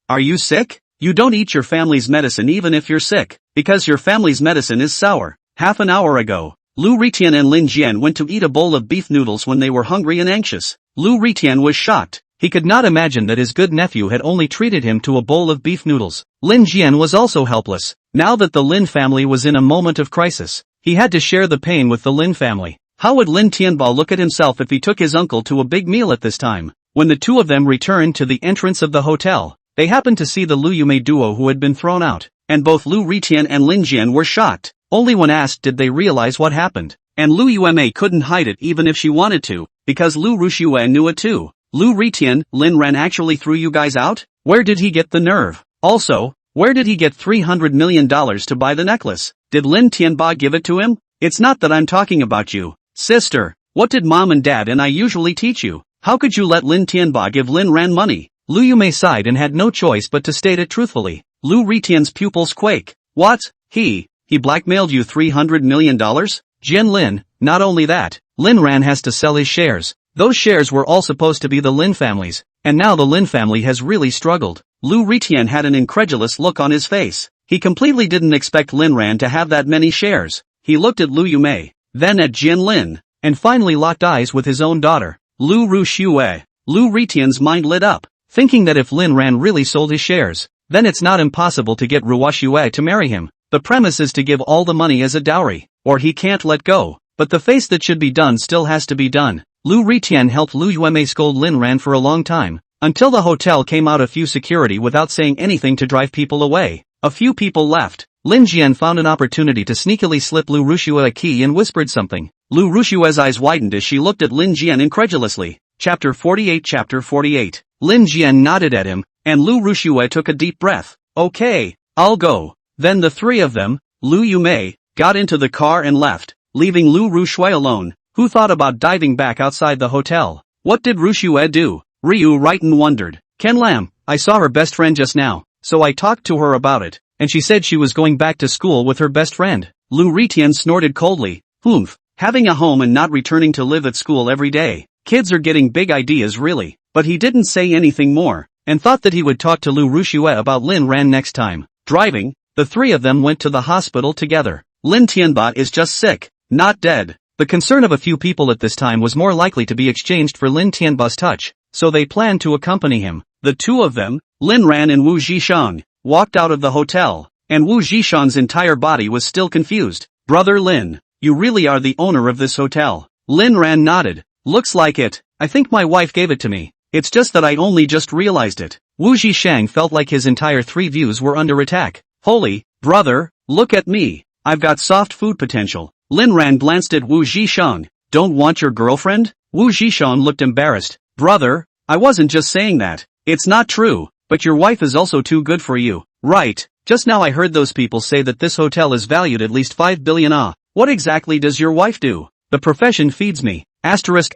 Are you sick? You don't eat your family's medicine even if you're sick, because your family's medicine is sour. Half an hour ago, Lu Ritian and Lin Jian went to eat a bowl of beef noodles when they were hungry and anxious. Lu Ritian was shocked. He could not imagine that his good nephew had only treated him to a bowl of beef noodles. Lin Jian was also helpless. Now that the Lin family was in a moment of crisis, he had to share the pain with the Lin family. How would Lin Tianba look at himself if he took his uncle to a big meal at this time? When the two of them returned to the entrance of the hotel, they happened to see the Lu Yume duo who had been thrown out, and both Lu Ritian and Lin Jian were shocked. Only when asked did they realize what happened. And Lu Yume couldn't hide it even if she wanted to, because Lu Rushue knew it too. Lu Ritian, Lin Ran actually threw you guys out? Where did he get the nerve? Also, where did he get $300 million to buy the necklace? Did Lin Tianba give it to him? It's not that I'm talking about you. Sister, what did mom and dad and I usually teach you? How could you let Lin Tianba give Lin Ran money? Lu Yume sighed and had no choice but to state it truthfully. Lu Ritian's pupils quake. What? He blackmailed you $300 million? Jian Lin, not only that, Lin Ran has to sell his shares. Those shares were all supposed to be the Lin family's, and now the Lin family has really struggled. Lu Ritian had an incredulous look on his face. He completely didn't expect Lin Ran to have that many shares. He looked at Lu Yumei, then at Jian Lin, and finally locked eyes with his own daughter, Lu Ruxue. Lu Ritian's mind lit up, thinking that if Lin Ran really sold his shares, then it's not impossible to get Ruoxue to marry him. The premise is to give all the money as a dowry, or he can't let go. But the face that should be done still has to be done. Lu Ritian helped Lu Yuemei scold Lin Ran for a long time, until the hotel came out a few security without saying anything to drive people away. A few people left. Lin Jian found an opportunity to sneakily slip Lu Ruxue a key and whispered something. Lu Ruxue's eyes widened as she looked at Lin Jian incredulously. Chapter 48. Lin Jian nodded at him, and Lu Ruxue took a deep breath. Okay, I'll go. Then the three of them, Lu Yumei, got into the car and left, leaving Lu Ruxue alone, who thought about diving back outside the hotel. What did Ruxue do? Ryu Righton wondered. Ken Lam, I saw her best friend just now, so I talked to her about it, and she said she was going back to school with her best friend. Lu Ritian snorted coldly. Humph, having a home and not returning to live at school every day. Kids are getting big ideas really. But he didn't say anything more, and thought that he would talk to Lu Ruxue about Lin Ran next time. Driving, the three of them went to the hospital together. Lin Tianbot is just sick, not dead. The concern of a few people at this time was more likely to be exchanged for Lin Tianbot's touch, so they planned to accompany him. The two of them, Lin Ran and Wu Zhishang, walked out of the hotel, and Wu Zhishang's entire body was still confused. Brother Lin, you really are the owner of this hotel? Lin Ran nodded. Looks like it. I think my wife gave it to me. It's just that I only just realized it. Wu Zhishang felt like his entire three views were under attack. Holy, brother, look at me. I've got soft food potential. Lin Ran glanced at Wu Zhishang. Don't want your girlfriend? Wu Zhishang looked embarrassed. Brother, I wasn't just saying that. It's not true, but your wife is also too good for you. Right, just now I heard those people say that this hotel is valued at least 5 billion. What exactly does your wife do? The profession feeds me. Asterisk.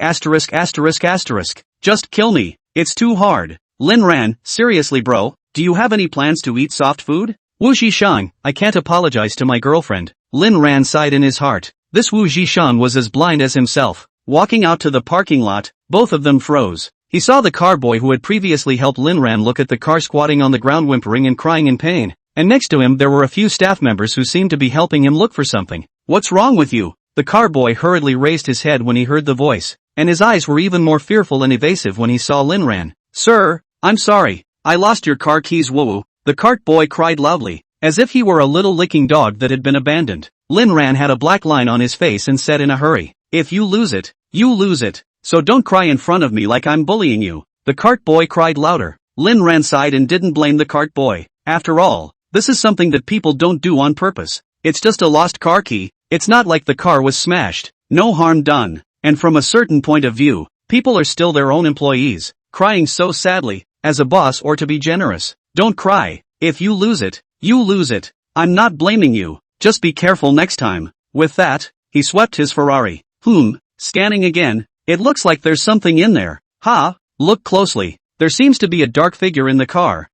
Just kill me. It's too hard. Lin Ran, seriously bro, do you have any plans to eat soft food? Wu Zhishang, I can't apologize to my girlfriend. Lin Ran sighed in his heart. This Wu Zhishang was as blind as himself. Walking out to the parking lot, both of them froze. He saw the car boy who had previously helped Lin Ran look at the car squatting on the ground whimpering and crying in pain, and next to him there were a few staff members who seemed to be helping him look for something. What's wrong with you? The car boy hurriedly raised his head when he heard the voice, and his eyes were even more fearful and evasive when he saw Lin Ran. Sir, I'm sorry, I lost your car keys. Woo. The cart boy cried loudly, as if he were a little licking dog that had been abandoned. Lin Ran had a black line on his face and said in a hurry, if you lose it, you lose it, so don't cry in front of me like I'm bullying you. The cart boy cried louder. Lin Ran sighed and didn't blame the cart boy. After all, this is something that people don't do on purpose. It's just a lost car key. It's not like the car was smashed. No harm done. And from a certain point of view, people are still their own employees. Crying so sadly, as a boss or to be generous. Don't cry. If you lose it, you lose it. I'm not blaming you. Just be careful next time. With that, he swept his Ferrari. Scanning again. It looks like there's something in there. Look closely. There seems to be a dark figure in the car.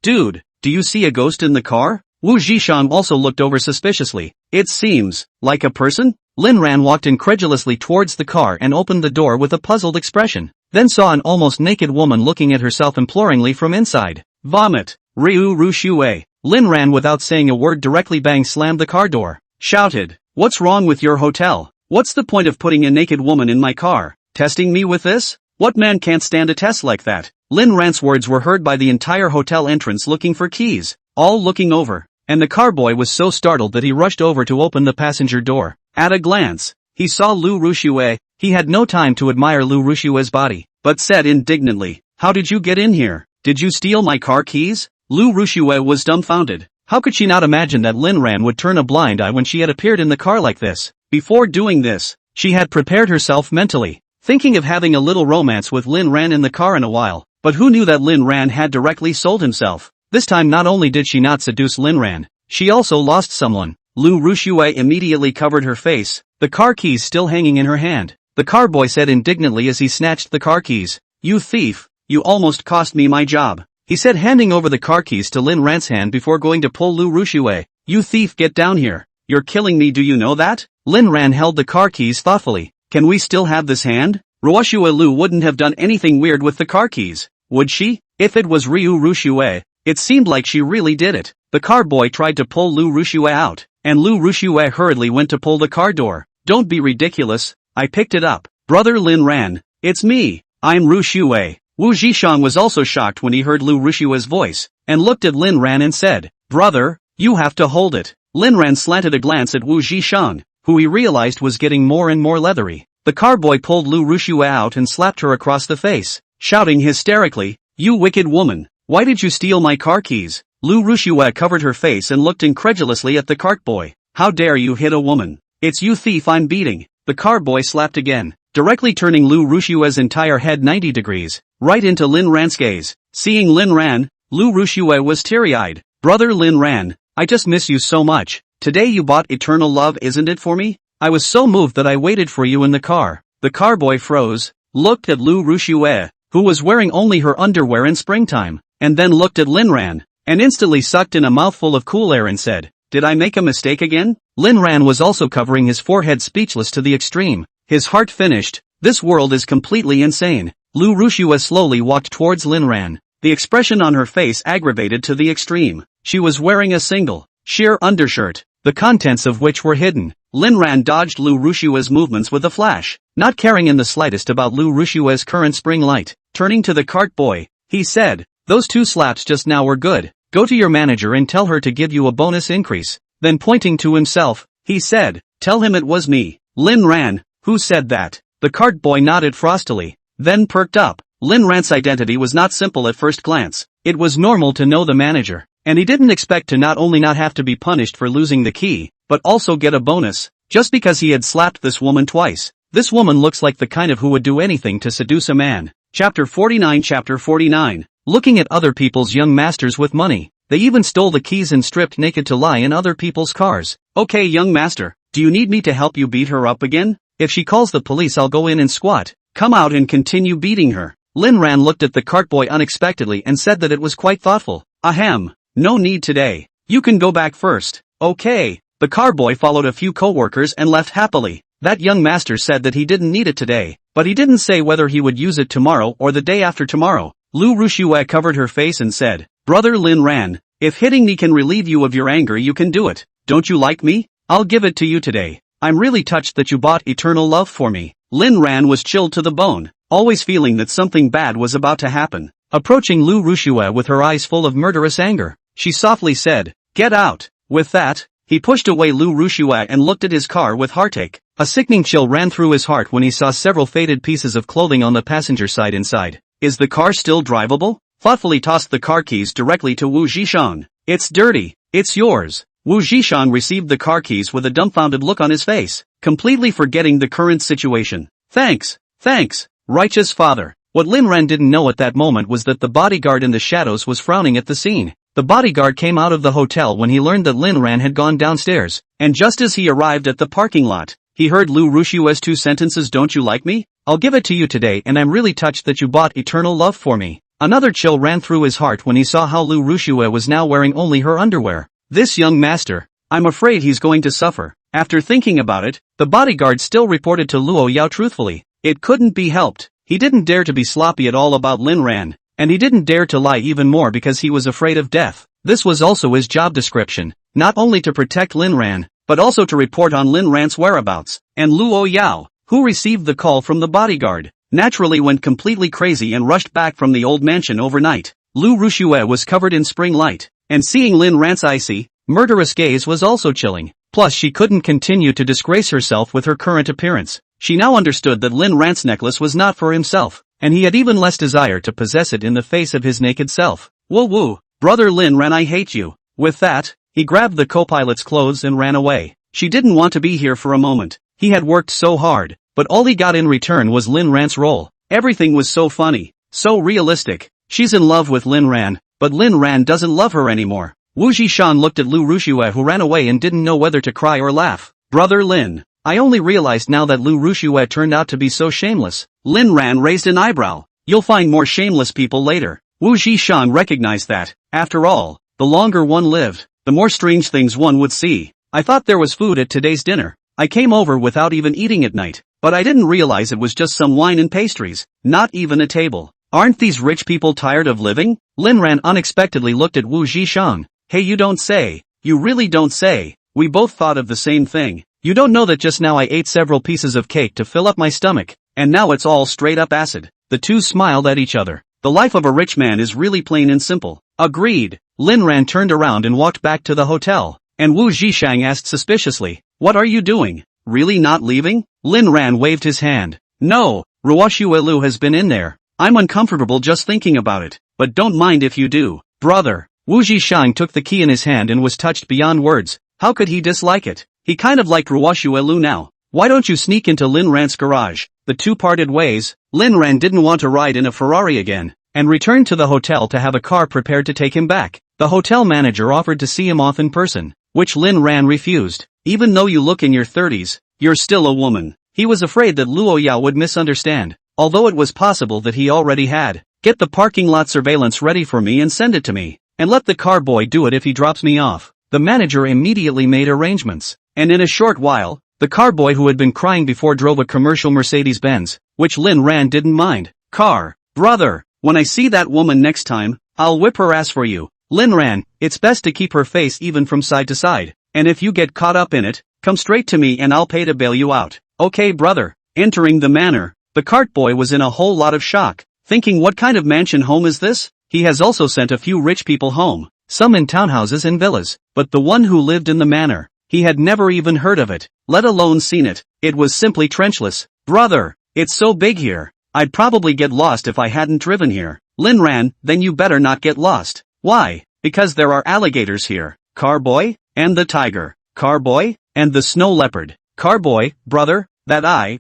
Dude, do you see a ghost in the car? Wu Zhishang also looked over suspiciously. It seems like a person? Lin Ran walked incredulously towards the car and opened the door with a puzzled expression, then saw an almost naked woman looking at herself imploringly from inside. Vomit. Ryu Ruxue. Lin Ran without saying a word directly slammed the car door. Shouted. What's wrong with your hotel? What's the point of putting a naked woman in my car? Testing me with this? What man can't stand a test like that? Lin Ran's words were heard by the entire hotel entrance looking for keys, all looking over, and the car boy was so startled that he rushed over to open the passenger door. At a glance, he saw Lu Ruxue. He had no time to admire Lu Ruxue's body, but said indignantly, how did you get in here? Did you steal my car keys? Lu Ruxue was dumbfounded. How could she not imagine that Lin Ran would turn a blind eye when she had appeared in the car like this? Before doing this, she had prepared herself mentally, thinking of having a little romance with Lin Ran in the car in a while, but who knew that Lin Ran had directly sold himself? This time not only did she not seduce Lin Ran, she also lost someone. Lu Ruxue immediately covered her face, the car keys still hanging in her hand. The car boy said indignantly as he snatched the car keys. You thief, you almost cost me my job. He said, handing over the car keys to Lin Ran's hand before going to pull Lu Ruxue. You thief, get down here. You're killing me, do you know that? Lin Ran held the car keys thoughtfully. Can we still have this hand? Ruoxue Lu wouldn't have done anything weird with the car keys. would she? If it was Ryu Rushue, it seemed like she really did it. The car boy tried to pull Lu Rushue out, and Lu Rushue hurriedly went to pull the car door. Don't be ridiculous, I picked it up. Brother Lin ran. It's me, I'm Rushue. Wu Zhishang was also shocked when he heard Lu Rushue's voice, and looked at Lin Ran and said, brother, you have to hold it. Lin Ran slanted a glance at Wu Zhishang, who he realized was getting more and more leathery. The car boy pulled Lu Rushue out and slapped her across the face, shouting hysterically, you wicked woman, why did you steal my car keys? Lu Rushue covered her face and looked incredulously at the cart boy. How dare you hit a woman? It's you thief I'm beating. The car boy slapped again, directly turning Lu Rushue's entire head 90 degrees, right into Lin Ran's gaze. Seeing Lin Ran, Lu Rushue was teary-eyed. Brother Lin Ran, I just miss you so much. Today you bought eternal love, isn't it for me? I was so moved that I waited for you in the car. The car boy froze, looked at Lu Rushue, who was wearing only her underwear in springtime, and then looked at Lin Ran, and instantly sucked in a mouthful of cool air and said, did I make a mistake again? Lin Ran was also covering his forehead, speechless to the extreme. His heart finished. This world is completely insane. Lu Rushue slowly walked towards Lin Ran, the expression on her face aggravated to the extreme. She was wearing a single, sheer undershirt, the contents of which were hidden. Lin Ran dodged Lu Rushue's movements with a flash, not caring in the slightest about Lu Rushue's current spring light. Turning to the cart boy, he said, those 2 slaps just now were good. Go to your manager and tell her to give you a bonus increase. Then pointing to himself, he said, tell him it was me. Lin Ran, who said that? The cart boy nodded frostily, then perked up. Lin Ran's identity was not simple at first glance. It was normal to know the manager, and he didn't expect to not only not have to be punished for losing the key, but also get a bonus, just because he had slapped this woman twice. This woman looks like the kind of who would do anything to seduce a man. Chapter 49. Chapter 49. Looking at other people's young masters with money. They even stole the keys and stripped naked to lie in other people's cars. Okay, young master, do you need me to help you beat her up again? If she calls the police, I'll go in and squat. Come out and continue beating her. Lin Ran looked at the cart boy unexpectedly and said that it was quite thoughtful. Ahem, no need today. You can go back first. Okay. The car boy followed a few co-workers and left happily. That young master said that he didn't need it today, but he didn't say whether he would use it tomorrow or the day after tomorrow. Lu Rushue covered her face and said, brother Lin Ran, if hitting me can relieve you of your anger, you can do it. Don't you like me? I'll give it to you today. I'm really touched that you bought eternal love for me. Lin Ran was chilled to the bone, always feeling that something bad was about to happen. Approaching Lu Rushue with her eyes full of murderous anger, she softly said, get out. With that, he pushed away Lu Rushue and looked at his car with heartache. A sickening chill ran through his heart when he saw several faded pieces of clothing on the passenger side inside. Is the car still drivable? Thoughtfully tossed the car keys directly to Wu Zhishang. It's dirty. It's yours. Wu Zhishang received the car keys with a dumbfounded look on his face, completely forgetting the current situation. Thanks. Thanks, righteous father. What Lin Ran didn't know at that moment was that the bodyguard in the shadows was frowning at the scene. The bodyguard came out of the hotel when he learned that Lin Ran had gone downstairs, and just as he arrived at the parking lot, he heard Lu Rushue's 2 sentences, don't you like me? I'll give it to you today, and I'm really touched that you bought eternal love for me. Another chill ran through his heart when he saw how Lu Rushue was now wearing only her underwear. This young master, I'm afraid he's going to suffer. After thinking about it, the bodyguard still reported to Luo Yao truthfully. It couldn't be helped. He didn't dare to be sloppy at all about Lin Ran, and he didn't dare to lie even more because he was afraid of death. This was also his job description, not only to protect Lin Ran, but also to report on Lin Ran's whereabouts. And Luo Yao, who received the call from the bodyguard, naturally went completely crazy and rushed back from the old mansion overnight. Lu Rushue was covered in spring light, and seeing Lin Ran's icy, murderous gaze was also chilling. Plus she couldn't continue to disgrace herself with her current appearance. She now understood that Lin Ran's necklace was not for himself, and he had even less desire to possess it in the face of his naked self. Woo woo, brother Lin Ran, I hate you. With that, he grabbed the co-pilot's clothes and ran away. She didn't want to be here for a moment. He had worked so hard, but all he got in return was Lin Ran's role. Everything was so funny, so realistic. She's in love with Lin Ran, but Lin Ran doesn't love her anymore. Wu Zhishan looked at Lu Rushue, who ran away and didn't know whether to cry or laugh. Brother Lin, I only realized now that Lu Rushue turned out to be so shameless. Lin Ran raised an eyebrow. You'll find more shameless people later. Wu Zhishan recognized that, after all, the longer one lived, the more strange things one would see. I thought there was food at today's dinner. I came over without even eating at night, but I didn't realize it was just some wine and pastries, not even a table. Aren't these rich people tired of living? Lin Ran unexpectedly looked at Wu Zhishang. Hey, you don't say. You really don't say. We both thought of the same thing. You don't know that just now I ate several pieces of cake to fill up my stomach, and now it's all straight up acid. The two smiled at each other. The life of a rich man is really plain and simple. Agreed. Lin Ran turned around and walked back to the hotel, and Wu Zhishang asked suspiciously, what are you doing? Really not leaving? Lin Ran waved his hand. No, Ruoshuelu has been in there. I'm uncomfortable just thinking about it, but don't mind if you do. Brother. Wu Zhishang took the key in his hand and was touched beyond words. How could he dislike it? He kind of liked Ruoshuelu now. Why don't you sneak into Lin Ran's garage? The two parted ways. Lin Ran didn't want to ride in a Ferrari again, and returned to the hotel to have a car prepared to take him back. The hotel manager offered to see him off in person, which Lin Ran refused. Even though you look in your 30s, you're still a woman. He was afraid that Luo Yao would misunderstand, although it was possible that he already had. Get the parking lot surveillance ready for me and send it to me, and let the car boy do it if he drops me off. The manager immediately made arrangements, and in a short while, the car boy who had been crying before drove a commercial Mercedes-Benz, which Lin Ran didn't mind. Car. Brother, when I see that woman next time, I'll whip her ass for you. Lin Ran, it's best to keep her face even from side to side, and if you get caught up in it, come straight to me and I'll pay to bail you out. Okay, brother. Entering the manor, the cart boy was in a whole lot of shock, thinking what kind of mansion home is this? He has also sent a few rich people home, some in townhouses and villas, but the one who lived in the manor, he had never even heard of it, let alone seen it. It was simply trenchless. Brother, it's so big here. I'd probably get lost if I hadn't driven here. Lin Ran, then you better not get lost. Why? Because there are alligators here. Car boy? And the tiger. Car boy? And the snow leopard. Car boy, brother, that I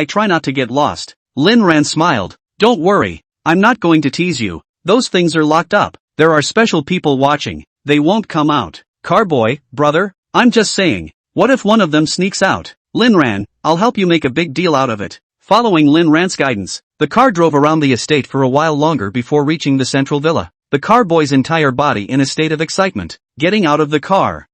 try not to get lost. Lin Ran smiled. Don't worry. I'm not going to tease you. Those things are locked up. There are special people watching. They won't come out. Car boy, brother, I'm just saying. What if one of them sneaks out? Lin Ran, I'll help you make a big deal out of it. Following Lin Ran's guidance, the car drove around the estate for a while longer before reaching the central villa. The car boy's entire body in a state of excitement. Getting out of the car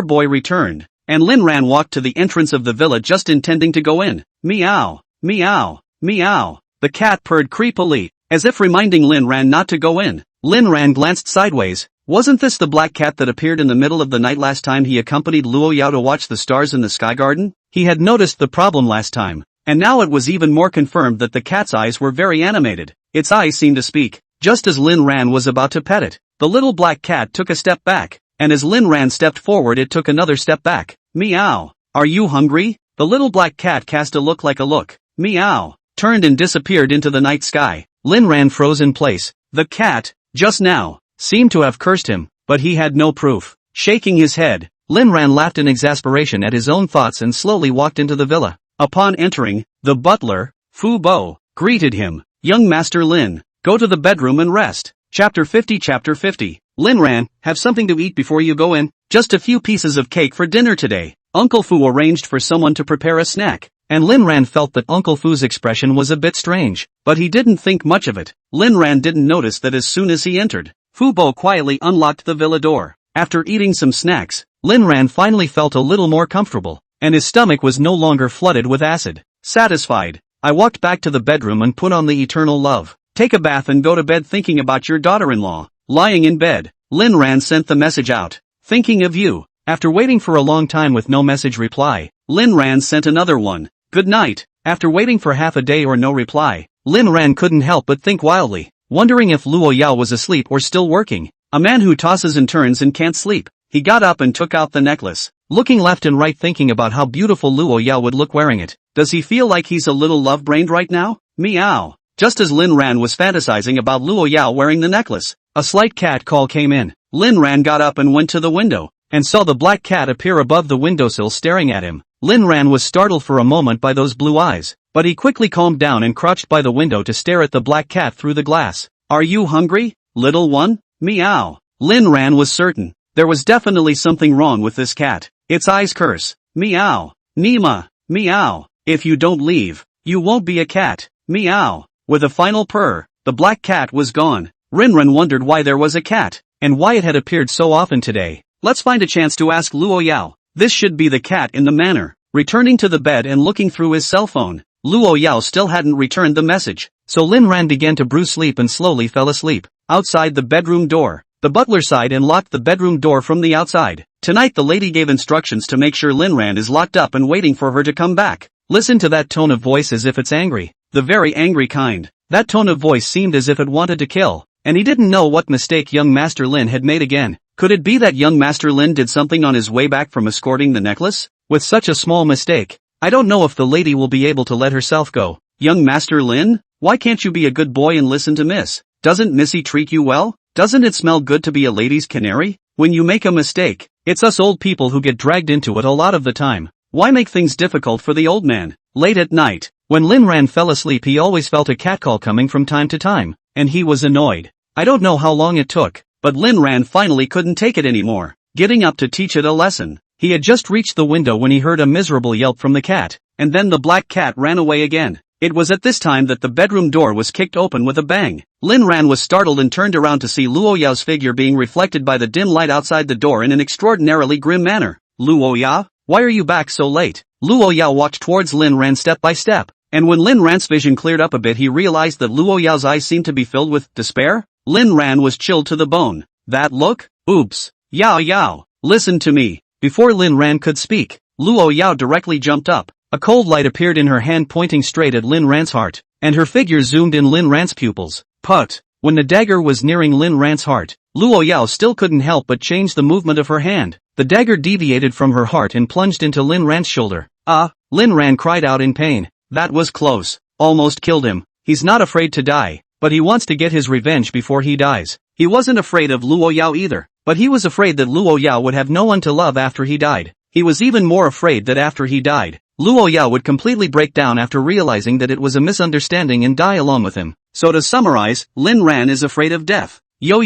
boy returned, and Lin Ran walked to the entrance of the villa just intending to go in. Meow, meow, meow. The cat purred creepily, as if reminding Lin Ran not to go in. Lin Ran glanced sideways. Wasn't this the black cat that appeared in the middle of the night last time he accompanied Luo Yao to watch the stars in the sky garden? He had noticed the problem last time, and now it was even more confirmed that the cat's eyes were very animated. Its eyes seemed to speak. Just as Lin Ran was about to pet it, the little black cat took a step back, and as Lin Ran stepped forward it took another step back. Meow. Are you hungry? The little black cat cast a look like a look. Meow. Turned and disappeared into the night sky. Lin Ran froze in place. The cat, just now, seemed to have cursed him, but he had no proof. Shaking his head, Lin Ran laughed in exasperation at his own thoughts and slowly walked into the villa. Upon entering, the butler, Fu Bo, greeted him. Young Master Lin, go to the bedroom and rest. Chapter 50. Lin Ran, have something to eat before you go in. Just a few pieces of cake for dinner today. Uncle Fu arranged for someone to prepare a snack, and Lin Ran felt that Uncle Fu's expression was a bit strange, but he didn't think much of it. Lin Ran didn't notice that as soon as he entered, Fu Bo quietly unlocked the villa door. After eating some snacks, Lin Ran finally felt a little more comfortable, and his stomach was no longer flooded with acid. Satisfied, I walked back to the bedroom and put on the eternal love. Take a bath and go to bed thinking about your daughter-in-law. Lying in bed, Lin Ran sent the message out. Thinking of you. After waiting for a long time with no message reply, Lin Ran sent another one. Good night. After waiting for half a day or no reply, Lin Ran couldn't help but think wildly, wondering if Luo Yao was asleep or still working. A man who tosses and turns and can't sleep. He got up and took out the necklace, looking left and right thinking about how beautiful Luo Yao would look wearing it. Does he feel like he's a little love-brained right now? Meow. Just as Lin Ran was fantasizing about Luo Yao wearing the necklace, a slight cat call came in. Lin Ran got up and went to the window, and saw the black cat appear above the windowsill staring at him. Lin Ran was startled for a moment by those blue eyes, but he quickly calmed down and crouched by the window to stare at the black cat through the glass. Are you hungry, little one? Meow. Lin Ran was certain. There was definitely something wrong with this cat. Its eyes curse. Meow. Nima. Meow. If you don't leave, you won't be a cat. Meow. With a final purr, the black cat was gone. Rinran wondered why there was a cat, and why it had appeared so often today. Let's find a chance to ask Luo Yao. This should be the cat in the manor. Returning to the bed and looking through his cell phone, Luo Yao still hadn't returned the message, so Lin Ran began to brew sleep and slowly fell asleep. Outside the bedroom door, the butler sighed and locked the bedroom door from the outside. Tonight the lady gave instructions to make sure Lin Ran is locked up and waiting for her to come back. Listen to that tone of voice as if it's angry. The very angry kind. That tone of voice seemed as if it wanted to kill. And he didn't know what mistake young Master Lin had made again. Could it be that young Master Lin did something on his way back from escorting the necklace? With such a small mistake, I don't know if the lady will be able to let herself go. Young Master Lin? Why can't you be a good boy and listen to Miss? Doesn't Missy treat you well? Doesn't it smell good to be a lady's canary? When you make a mistake, it's us old people who get dragged into it a lot of the time. Why make things difficult for the old man? Late at night, when Lin Ran fell asleep, he always felt a catcall coming from time to time, and he was annoyed. I don't know how long it took, but Lin Ran finally couldn't take it anymore, getting up to teach it a lesson. He had just reached the window when he heard a miserable yelp from the cat, and then the black cat ran away again. It was at this time that the bedroom door was kicked open with a bang. Lin Ran was startled and turned around to see Luo Yao's figure being reflected by the dim light outside the door in an extraordinarily grim manner. Luo Yao? Why are you back so late? Luo Yao walked towards Lin Ran step by step, and when Lin Ran's vision cleared up a bit he realized that Luo Yao's eyes seemed to be filled with despair. Lin Ran was chilled to the bone. That look? Oops. Yao Yao, listen to me. Before Lin Ran could speak, Luo Yao directly jumped up. A cold light appeared in her hand pointing straight at Lin Ran's heart, and her figure zoomed in Lin Ran's pupils. But when the dagger was nearing Lin Ran's heart, Luo Yao still couldn't help but change the movement of her hand. The dagger deviated from her heart and plunged into Lin Ran's shoulder. Ah! Lin Ran cried out in pain. That was close. Almost killed him. He's not afraid to die, but he wants to get his revenge before he dies. He wasn't afraid of Luo Yao either, but he was afraid that Luo Yao would have no one to love after he died. He was even more afraid that after he died, Luo Yao would completely break down after realizing that it was a misunderstanding and die along with him. So to summarize, Lin Ran is afraid of death. Yo,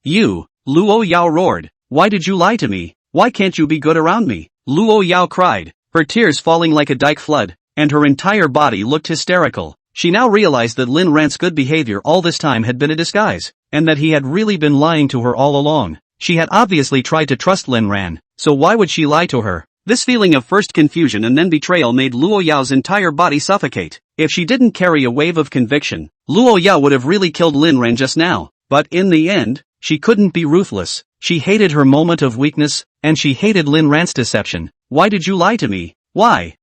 you, Luo Yao roared. Why did you lie to me? Why can't you be good around me? Luo Yao cried, her tears falling like a dike flood, and her entire body looked hysterical. She now realized that Lin Ran's good behavior all this time had been a disguise, and that he had really been lying to her all along. She had obviously tried to trust Lin Ran, so why would she lie to her? This feeling of first confusion and then betrayal made Luo Yao's entire body suffocate. If she didn't carry a wave of conviction, Luo Yao would have really killed Lin Ran just now. But in the end, she couldn't be ruthless. She hated her moment of weakness, and she hated Lin Ran's deception. Why did you lie to me? Why?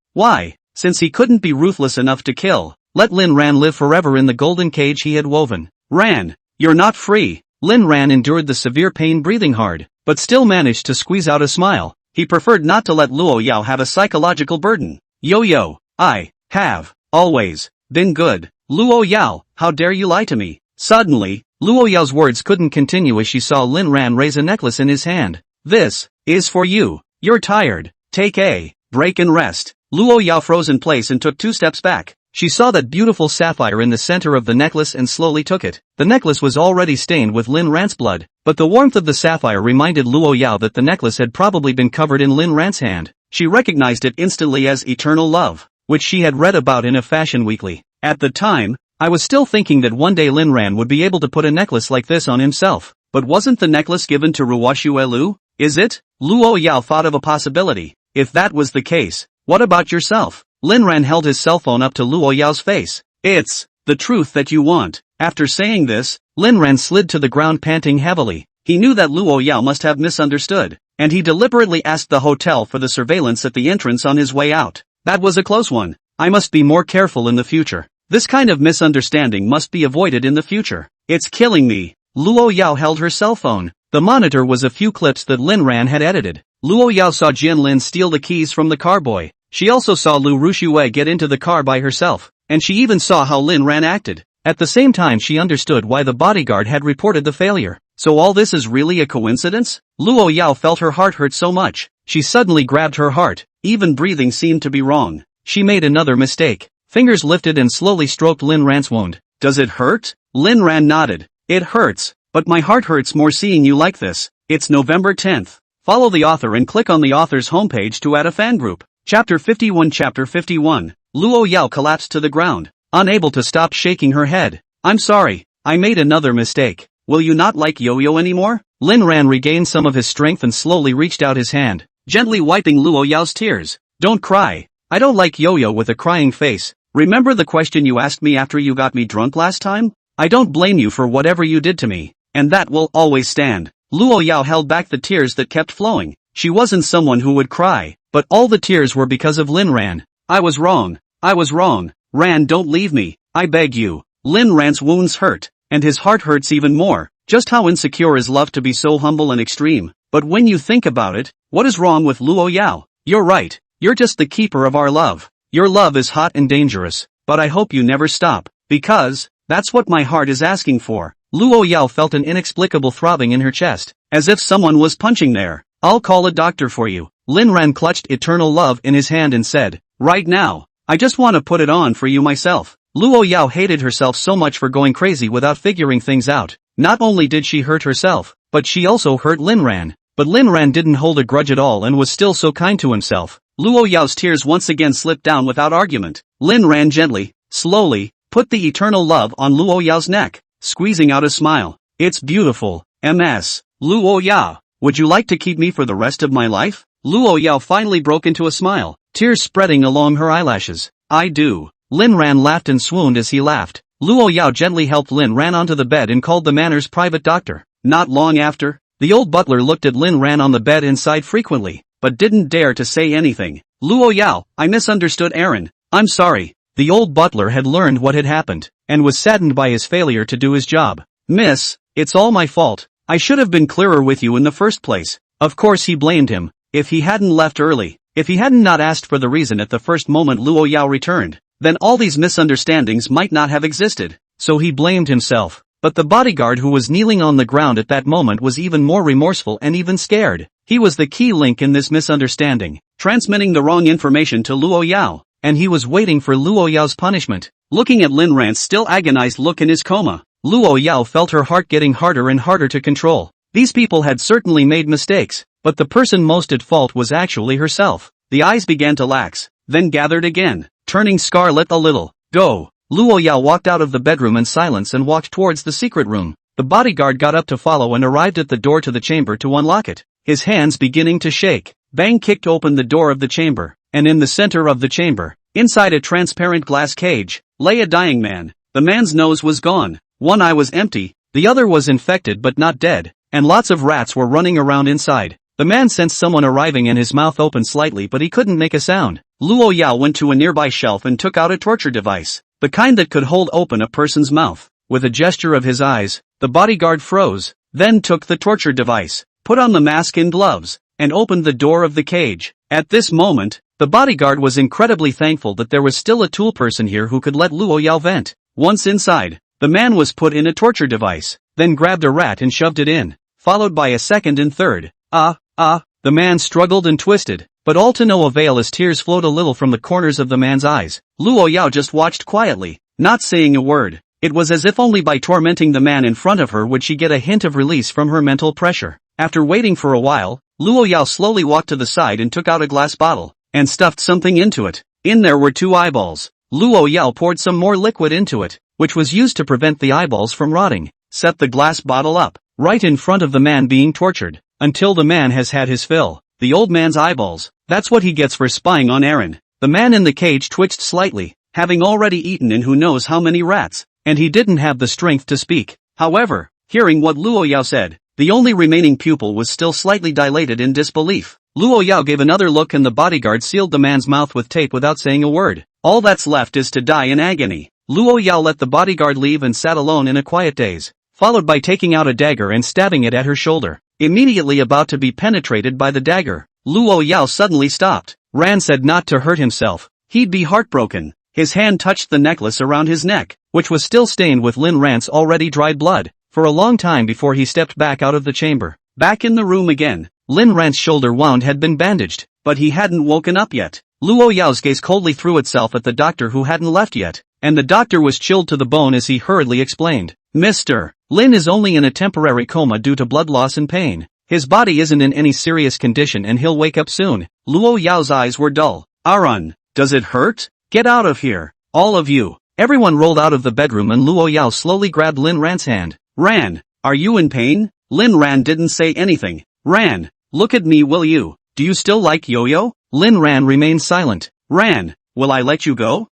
Since he couldn't be ruthless enough to kill, let Lin Ran live forever in the golden cage he had woven. Ran, you're not free. Lin Ran endured the severe pain breathing hard, but still managed to squeeze out a smile. He preferred not to let Luo Yao have a psychological burden. Yo, I have always been good. Luo Yao, how dare you lie to me? Suddenly, Luo Yao's words couldn't continue as she saw Lin Ran raise a necklace in his hand. This is for you. You're tired. Take a break and rest. Luo Yao froze in place and took 2 steps back. She saw that beautiful sapphire in the center of the necklace and slowly took it. The necklace was already stained with Lin Ran's blood, but the warmth of the sapphire reminded Luo Yao that the necklace had probably been covered in Lin Ran's hand. She recognized it instantly as Eternal Love, which she had read about in a fashion weekly. At the time, I was still thinking that one day Lin Ran would be able to put a necklace like this on himself. But wasn't the necklace given to Ruoshu Elu? Is it? Luo Yao thought of a possibility. If that was the case, what about yourself? Lin Ran held his cell phone up to Luo Yao's face. It's the truth that you want. After saying this, Lin Ran slid to the ground panting heavily. He knew that Luo Yao must have misunderstood, and he deliberately asked the hotel for the surveillance at the entrance on his way out. That was a close one. I must be more careful in the future. This kind of misunderstanding must be avoided in the future. It's killing me. Luo Yao held her cell phone. The monitor was a few clips that Lin Ran had edited. Luo Yao saw Jian Lin steal the keys from the car boy. She also saw Lu Rushue get into the car by herself, and she even saw how Lin Ran acted. At the same time she understood why the bodyguard had reported the failure. So all this is really a coincidence? Luo Yao felt her heart hurt so much. She suddenly grabbed her heart. Even breathing seemed to be wrong. She made another mistake. Fingers lifted and slowly stroked Lin Ran's wound. Does it hurt? Lin Ran nodded. It hurts, but my heart hurts more seeing you like this. It's November 10th. Follow the author and click on the author's homepage to add a fan group. Chapter 51. Luo Yao collapsed to the ground, unable to stop shaking her head. I'm sorry, I made another mistake. Will you not like Yo-Yo anymore? Lin Ran regained some of his strength and slowly reached out his hand, gently wiping Luo Yao's tears. Don't cry. I don't like Yo-Yo with a crying face. remember the question you asked me after you got me drunk last time? I don't blame you for whatever you did to me, and that will always stand. Luo Yao held back the tears that kept flowing. She wasn't someone who would cry, but all the tears were because of Lin Ran. I was wrong. I was wrong. Ran, don't leave me, I beg you. Lin Ran's wounds hurt, and his heart hurts even more. Just how insecure is love to be so humble and extreme? But when you think about it, what is wrong with Luo Yao? You're right, you're just the keeper of our love. Your love is hot and dangerous, but I hope you never stop, because that's what my heart is asking for. Luo Yao felt an inexplicable throbbing in her chest, as if someone was punching there. I'll call a doctor for you. Lin Ran clutched eternal love in his hand and said, right now, I just want to put it on for you myself. Luo Yao hated herself so much for going crazy without figuring things out. Not only did she hurt herself, but she also hurt Lin Ran. But Lin Ran didn't hold a grudge at all and was still so kind to himself. Luo Yao's tears once again slipped down without argument. Lin Ran gently, slowly, put the eternal love on Luo Yao's neck, squeezing out a smile. It's beautiful, MS. Luo Yao, would you like to keep me for the rest of my life? Luo Yao finally broke into a smile, tears spreading along her eyelashes. I do. Lin Ran laughed and swooned as he laughed. Luo Yao gently helped Lin Ran onto the bed and called the manor's private doctor. Not long after, the old butler looked at Lin Ran on the bed and sighed frequently, but didn't dare to say anything. Luo Yao, I misunderstood Aaron. I'm sorry. The old butler had learned what had happened, and was saddened by his failure to do his job. Miss, it's all my fault. I should have been clearer with you in the first place. Of course he blamed him. If he hadn't left early, if he hadn't not asked for the reason at the first moment Luo Yao returned, then all these misunderstandings might not have existed. So he blamed himself. But the bodyguard who was kneeling on the ground at that moment was even more remorseful and even scared. He was the key link in this misunderstanding, transmitting the wrong information to Luo Yao, and he was waiting for Luo Yao's punishment. Looking at Lin Ran's still agonized look in his coma, Luo Yao felt her heart getting harder and harder to control. These people had certainly made mistakes, but the person most at fault was actually herself. The eyes began to lax, then gathered again, turning scarlet a little. Go! Luo Yao walked out of the bedroom in silence and walked towards the secret room. The bodyguard got up to follow and arrived at the door to the chamber to unlock it, his hands beginning to shake. Bang kicked open the door of the chamber, and in the center of the chamber, inside a transparent glass cage, lay a dying man. The man's nose was gone, one eye was empty, the other was infected but not dead, and lots of rats were running around inside. The man sensed someone arriving and his mouth opened slightly but he couldn't make a sound. Luo Yao went to a nearby shelf and took out a torture device, the kind that could hold open a person's mouth. With a gesture of his eyes, the bodyguard froze, then took the torture device, put on the mask and gloves, and opened the door of the cage. At this moment, the bodyguard was incredibly thankful that there was still a tool person here who could let Luo Yao vent. Once inside, the man was put in a torture device, then grabbed a rat and shoved it in, followed by a second and third. The man struggled and twisted, but all to no avail as tears flowed a little from the corners of the man's eyes. Luo Yao just watched quietly, not saying a word. It was as if only by tormenting the man in front of her would she get a hint of release from her mental pressure. After waiting for a while, Luo Yao slowly walked to the side and took out a glass bottle, and stuffed something into it. In there were 2 eyeballs. Luo Yao poured some more liquid into it, which was used to prevent the eyeballs from rotting. Set the glass bottle up, right in front of the man being tortured, until the man has had his fill. The old man's eyeballs, that's what he gets for spying on Aaron. The man in the cage twitched slightly, having already eaten in who knows how many rats, and he didn't have the strength to speak. However, hearing what Luo Yao said, the only remaining pupil was still slightly dilated in disbelief. Luo Yao gave another look and the bodyguard sealed the man's mouth with tape without saying a word. All that's left is to die in agony. Luo Yao let the bodyguard leave and sat alone in a quiet daze, followed by taking out a dagger and stabbing it at her shoulder. Immediately about to be penetrated by the dagger, Luo Yao suddenly stopped. Ran said not to hurt himself. He'd be heartbroken. His hand touched the necklace around his neck, which was still stained with Lin Ran's already dried blood, for a long time before he stepped back out of the chamber. Back in the room again, Lin Ran's shoulder wound had been bandaged, but he hadn't woken up yet. Luo Yao's gaze coldly threw itself at the doctor who hadn't left yet, and the doctor was chilled to the bone as he hurriedly explained. Mr. Lin is only in a temporary coma due to blood loss and pain. His body isn't in any serious condition and he'll wake up soon. Luo Yao's eyes were dull. Arun, does it hurt? Get out of here. All of you. Everyone rolled out of the bedroom and Luo Yao slowly grabbed Lin Ran's hand. Ran, are you in pain? Lin Ran didn't say anything. Ran, look at me will you? Do you still like yo-yo? Lin Ran remained silent. Ran, will I let you go?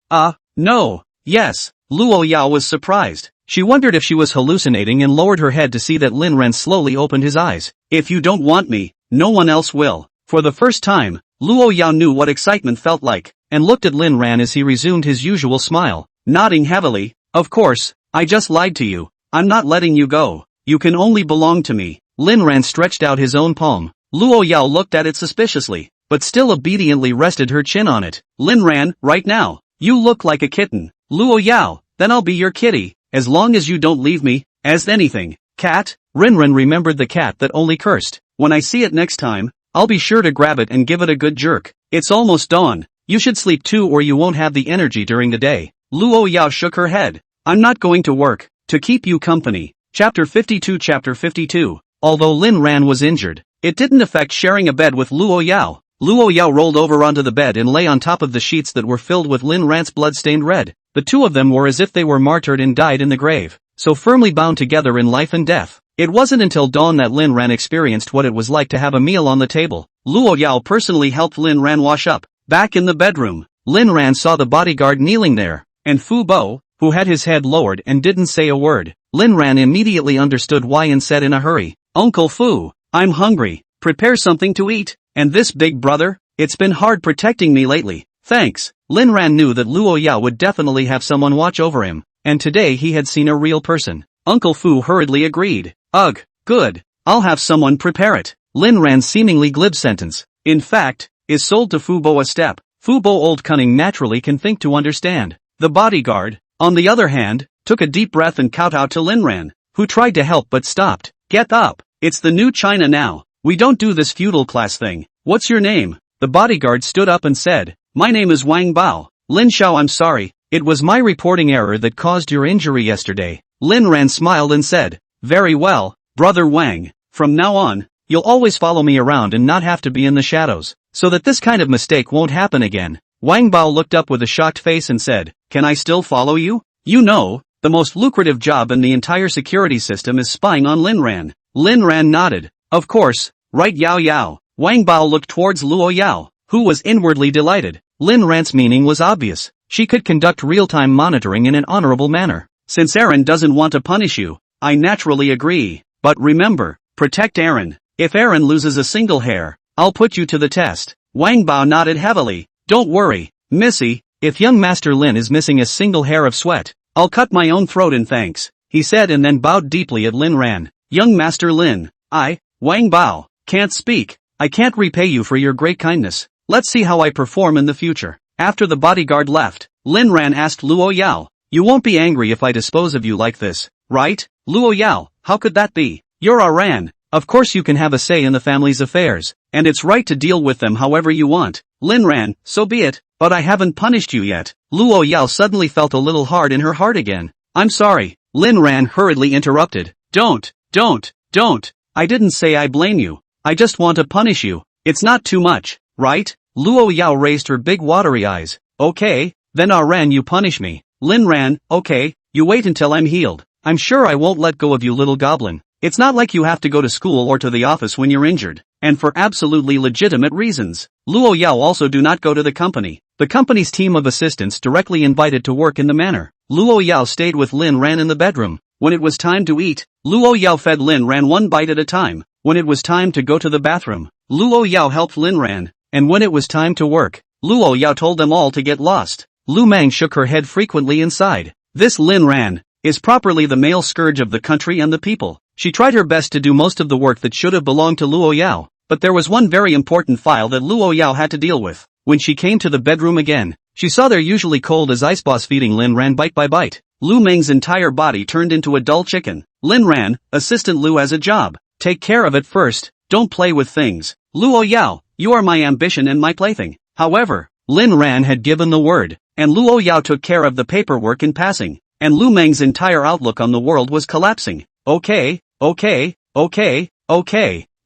No. Yes. Luo Yao was surprised. She wondered if she was hallucinating and lowered her head to see that Lin Ran slowly opened his eyes. If you don't want me, no one else will. For the first time, Luo Yao knew what excitement felt like, and looked at Lin Ran as he resumed his usual smile, nodding heavily. Of course, I just lied to you. I'm not letting you go. You can only belong to me. Lin Ran stretched out his own palm. Luo Yao looked at it suspiciously, but still obediently rested her chin on it. Lin Ran, right now. You look like a kitten. Luo Yao, then I'll be your kitty, as long as you don't leave me, as anything. Cat? Rinrin remembered the cat that only cursed. When I see it next time, I'll be sure to grab it and give it a good jerk. It's almost dawn. You should sleep too or you won't have the energy during the day. Luo Yao shook her head. I'm not going to work, to keep you company. Chapter 52. Chapter 52. Although Lin Ran was injured, it didn't affect sharing a bed with Luo Yao. Luo Yao rolled over onto the bed and lay on top of the sheets that were filled with Lin Ran's blood-stained red. The two of them were as if they were martyred and died in the grave, so firmly bound together in life and death. It wasn't until dawn that Lin Ran experienced what it was like to have a meal on the table. Luo Yao personally helped Lin Ran wash up. Back in the bedroom, Lin Ran saw the bodyguard kneeling there, and Fu Bo, who had his head lowered and didn't say a word. Lin Ran immediately understood why and said in a hurry, Uncle Fu, I'm hungry. Prepare something to eat. And this big brother? It's been hard protecting me lately. Thanks. Lin Ran knew that Luo Yao would definitely have someone watch over him, and today he had seen a real person. Uncle Fu hurriedly agreed. Ugh, good. I'll have someone prepare it. Lin Ran's seemingly glib sentence, in fact, is sold to Fu Bo a step. Fu Bo old cunning naturally can think to understand. The bodyguard, on the other hand, took a deep breath and kowtowed to Lin Ran, who tried to help but stopped. Get up. It's the new China now. We don't do this feudal class thing. What's your name? The bodyguard stood up and said, My name is Wang Bao. Lin Xiao, I'm sorry. It was my reporting error that caused your injury yesterday. Lin Ran smiled and said, Very well, Brother Wang. From now on, you'll always follow me around and not have to be in the shadows, so that this kind of mistake won't happen again. Wang Bao looked up with a shocked face and said, Can I still follow you? You know, the most lucrative job in the entire security system is spying on Lin Ran. Lin Ran nodded. Of course. Right, Yao Yao. Wang Bao looked towards Luo Yao, who was inwardly delighted. Lin Ran's meaning was obvious. She could conduct real-time monitoring in an honorable manner. Since Aaron doesn't want to punish you, I naturally agree. But remember, protect Aaron. If Aaron loses a single hair, I'll put you to the test. Wang Bao nodded heavily. Don't worry, Missy, if young Master Lin is missing a single hair of sweat, I'll cut my own throat in thanks, he said and then bowed deeply at Lin Ran. Young Master Lin, Wang Bao, can't speak. I can't repay you for your great kindness. Let's see how I perform in the future. After the bodyguard left, Lin Ran asked Luo Yao, You won't be angry if I dispose of you like this, right? Luo Yao, how could that be? You're a Ran. Of course you can have a say in the family's affairs, and it's right to deal with them however you want. Lin Ran, so be it, but I haven't punished you yet. Luo Yao suddenly felt a little hard in her heart again. I'm sorry. Lin Ran hurriedly interrupted. Don't. I didn't say I blame you. I just want to punish you. It's not too much, right? Luo Yao raised her big watery eyes. Okay, then Ran you punish me. Lin Ran, okay, you wait until I'm healed. I'm sure I won't let go of you little goblin. It's not like you have to go to school or to the office when you're injured, and for absolutely legitimate reasons. Luo Yao also do not go to the company. The company's team of assistants directly invited to work in the manor. Luo Yao stayed with Lin Ran in the bedroom. When it was time to eat, Luo Yao fed Lin Ran one bite at a time. When it was time to go to the bathroom, Luo Yao helped Lin Ran, and when it was time to work, Luo Yao told them all to get lost. Lu Meng shook her head frequently and sighed. This Lin Ran is properly the male scourge of the country and the people. She tried her best to do most of the work that should have belonged to Luo Yao, but there was one very important file that Luo Yao had to deal with. When she came to the bedroom again, she saw their usually cold as ice boss feeding Lin Ran bite by bite. Lu Meng's entire body turned into a dull chicken. Lin Ran, Assistant Lu has a job. Take care of it first, don't play with things. Luo Yao, you are my ambition and my plaything. However, Lin Ran had given the word, and Luo Yao took care of the paperwork in passing, and Lu Meng's entire outlook on the world was collapsing. Okay,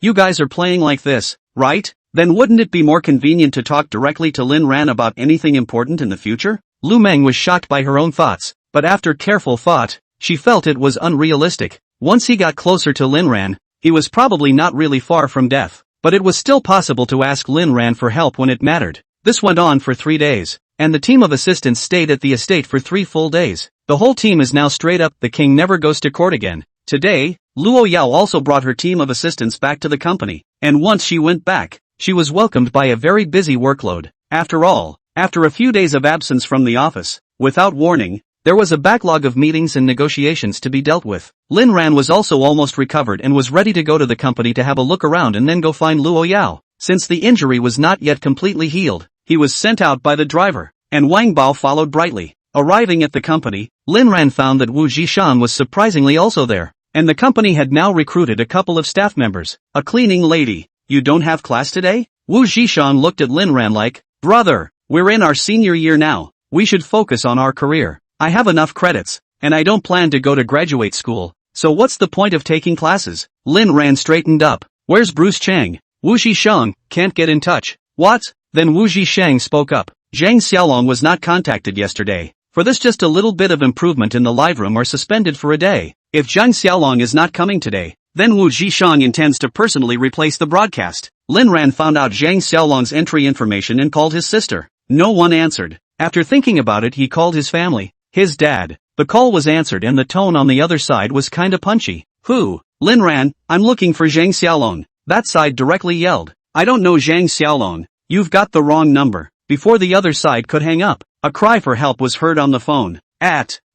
you guys are playing like this, right? Then wouldn't it be more convenient to talk directly to Lin Ran about anything important in the future? Lu Meng was shocked by her own thoughts, but after careful thought, she felt it was unrealistic. Once he got closer to Lin Ran, he was probably not really far from death, but it was still possible to ask Lin Ran for help when it mattered. This went on for 3 days, and the team of assistants stayed at the estate for 3 full days. The whole team is now straight up, the king never goes to court again. Today, Luo Yao also brought her team of assistants back to the company, and once she went back, she was welcomed by a very busy workload. After all, after a few days of absence from the office, without warning, there was a backlog of meetings and negotiations to be dealt with. Lin Ran was also almost recovered and was ready to go to the company to have a look around and then go find Luo Yao. Since the injury was not yet completely healed, he was sent out by the driver, and Wang Bao followed brightly. Arriving at the company, Lin Ran found that Wu Zhishan was surprisingly also there, and the company had now recruited a couple of staff members. A cleaning lady. You don't have class today? Wu Zhishan looked at Lin Ran like, brother, we're in our senior year now, we should focus on our career. I have enough credits, and I don't plan to go to graduate school, so what's the point of taking classes? Lin Ran straightened up. Where's Bruce Chang? Wu Zhishang can't get in touch. What? Then Wu Zhishang spoke up. Zhang Xiaolong was not contacted yesterday. For this, just a little bit of improvement in the live room are suspended for a day. If Zhang Xiaolong is not coming today, then Wu Zhishang intends to personally replace the broadcast. Lin Ran found out Zhang Xiaolong's entry information and called his sister. No one answered. After thinking about it, he called his family. His dad. The call was answered and the tone on the other side was kinda punchy. Who? Lin Ran, I'm looking for Zhang Xiaolong. That side directly yelled. I don't know Zhang Xiaolong. You've got the wrong number. Before the other side could hang up, a cry for help was heard on the phone.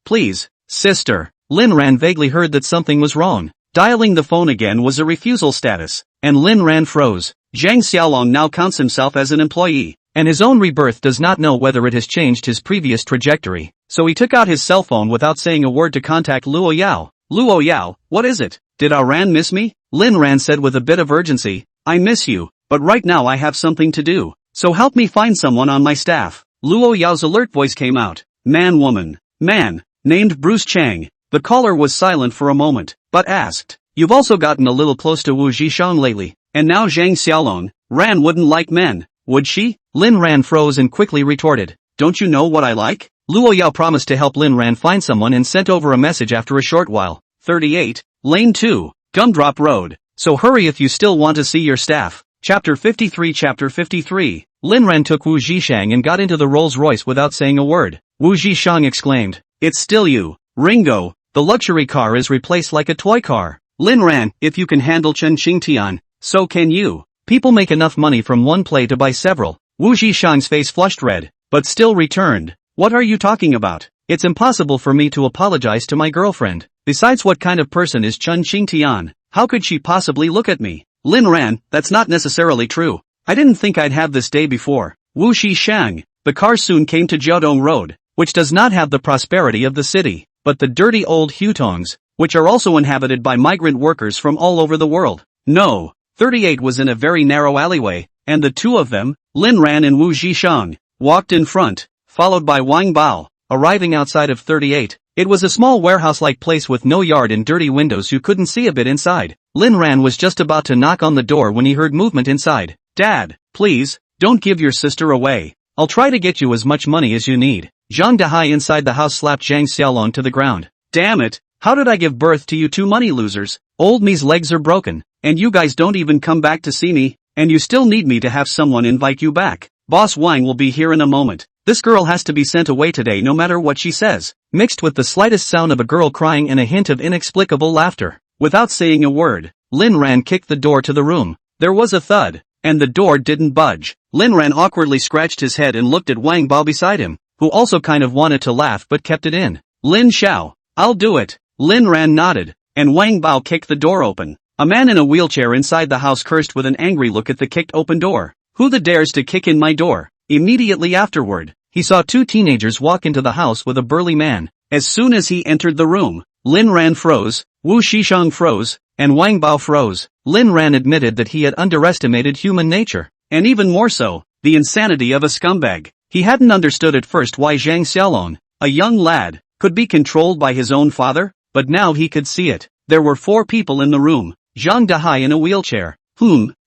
Please, sister. Lin Ran vaguely heard that something was wrong. Dialing the phone again was a refusal status, and Lin Ran froze. Zhang Xiaolong now counts himself as an employee, and his own rebirth does not know whether it has changed his previous trajectory. So he took out his cell phone without saying a word to contact Luo Yao. Luo Yao, what is it? Did our Ran miss me? Lin Ran said with a bit of urgency. I miss you, but right now I have something to do, so help me find someone on my staff. Luo Yao's alert voice came out. Man, named Bruce Chang. The caller was silent for a moment, but asked, you've also gotten a little close to Wu Zhishang lately, and now Zhang Xiaolong. Ran wouldn't like men, would she? Lin Ran froze and quickly retorted, don't you know what I like? Luo Yao promised to help Lin Ran find someone and sent over a message after a short while. 38, Lane 2, Gumdrop Road. So hurry if you still want to see your staff. Chapter 53. Lin Ran took Wu Zhishang and got into the Rolls-Royce without saying a word. Wu Zhishang exclaimed, it's still you, Ringo. The luxury car is replaced like a toy car. Lin Ran, if you can handle Chen Qingtian, so can you. People make enough money from one play to buy several. Wu Zhishang's face flushed red, but still returned. What are you talking about? It's impossible for me to apologize to my girlfriend. Besides, what kind of person is Chen Qingtian? How could she possibly look at me? Lin Ran, that's not necessarily true. I didn't think I'd have this day before. Wu Zhishang. The car soon came to Jiaodong Road, which does not have the prosperity of the city, but the dirty old hutongs, which are also inhabited by migrant workers from all over the world. No, 38 was in a very narrow alleyway, and the two of them, Lin Ran and Wu Zhishang, walked in front, followed by Wang Bao. Arriving outside of 38, it was a small warehouse-like place with no yard and dirty windows. You couldn't see a bit inside. Lin Ran was just about to knock on the door when he heard movement inside. Dad, please, don't give your sister away. I'll try to get you as much money as you need. Zhang Dahai inside the house slapped Zhang Xiaolong to the ground. Damn it, how did I give birth to you two money losers? Old me's legs are broken, and you guys don't even come back to see me, and you still need me to have someone invite you back. Boss Wang will be here in a moment. This girl has to be sent away today no matter what she says. Mixed with the slightest sound of a girl crying and a hint of inexplicable laughter. Without saying a word, Lin Ran kicked the door to the room. There was a thud, and the door didn't budge. Lin Ran awkwardly scratched his head and looked at Wang Bao beside him, who also kind of wanted to laugh but kept it in. Lin Xiao, I'll do it. Lin Ran nodded, and Wang Bao kicked the door open. A man in a wheelchair inside the house cursed with an angry look at the kicked open door. Who the dares to kick in my door? Immediately afterward, he saw two teenagers walk into the house with a burly man. As soon as he entered the room, Lin Ran froze, Wu Zhishang froze, and Wang Bao froze. Lin Ran admitted that he had underestimated human nature, and even more so, the insanity of a scumbag. He hadn't understood at first why Zhang Xiaolong, a young lad, could be controlled by his own father, but now he could see it. There were 4 people in the room. Zhang Dahai in a wheelchair.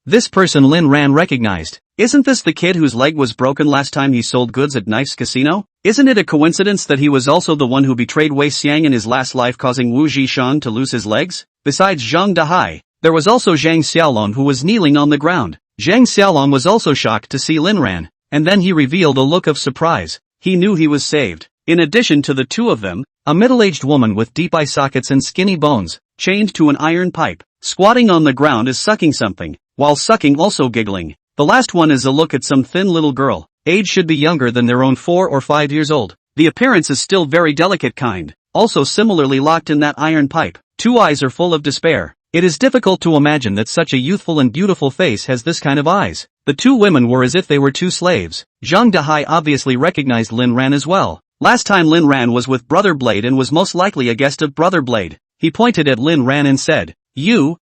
This person Lin Ran recognized. Isn't this the kid whose leg was broken last time he sold goods at Knife's Casino? Isn't it a coincidence that he was also the one who betrayed Wei Xiang in his last life, causing Wu Zhishang to lose his legs? Besides Zhang Dahai, there was also Zhang Xiaolong, who was kneeling on the ground. Zhang Xiaolong was also shocked to see Lin Ran, and then he revealed a look of surprise. he knew he was saved. In addition to the two of them, a middle-aged woman with deep eye sockets and skinny bones, chained to an iron pipe, squatting on the ground is sucking something, while sucking also giggling. The last one is a look at some thin little girl, age should be younger than their own 4 or 5 years old. The appearance is still very delicate kind, also similarly locked in that iron pipe. Two eyes are full of despair. It is difficult to imagine that such a youthful and beautiful face has this kind of eyes. The two women were as if they were two slaves. Zhang Dahai obviously recognized Lin Ran as well. Last time Lin Ran was with Brother Blade and was most likely a guest of Brother Blade. He pointed at Lin Ran and said, You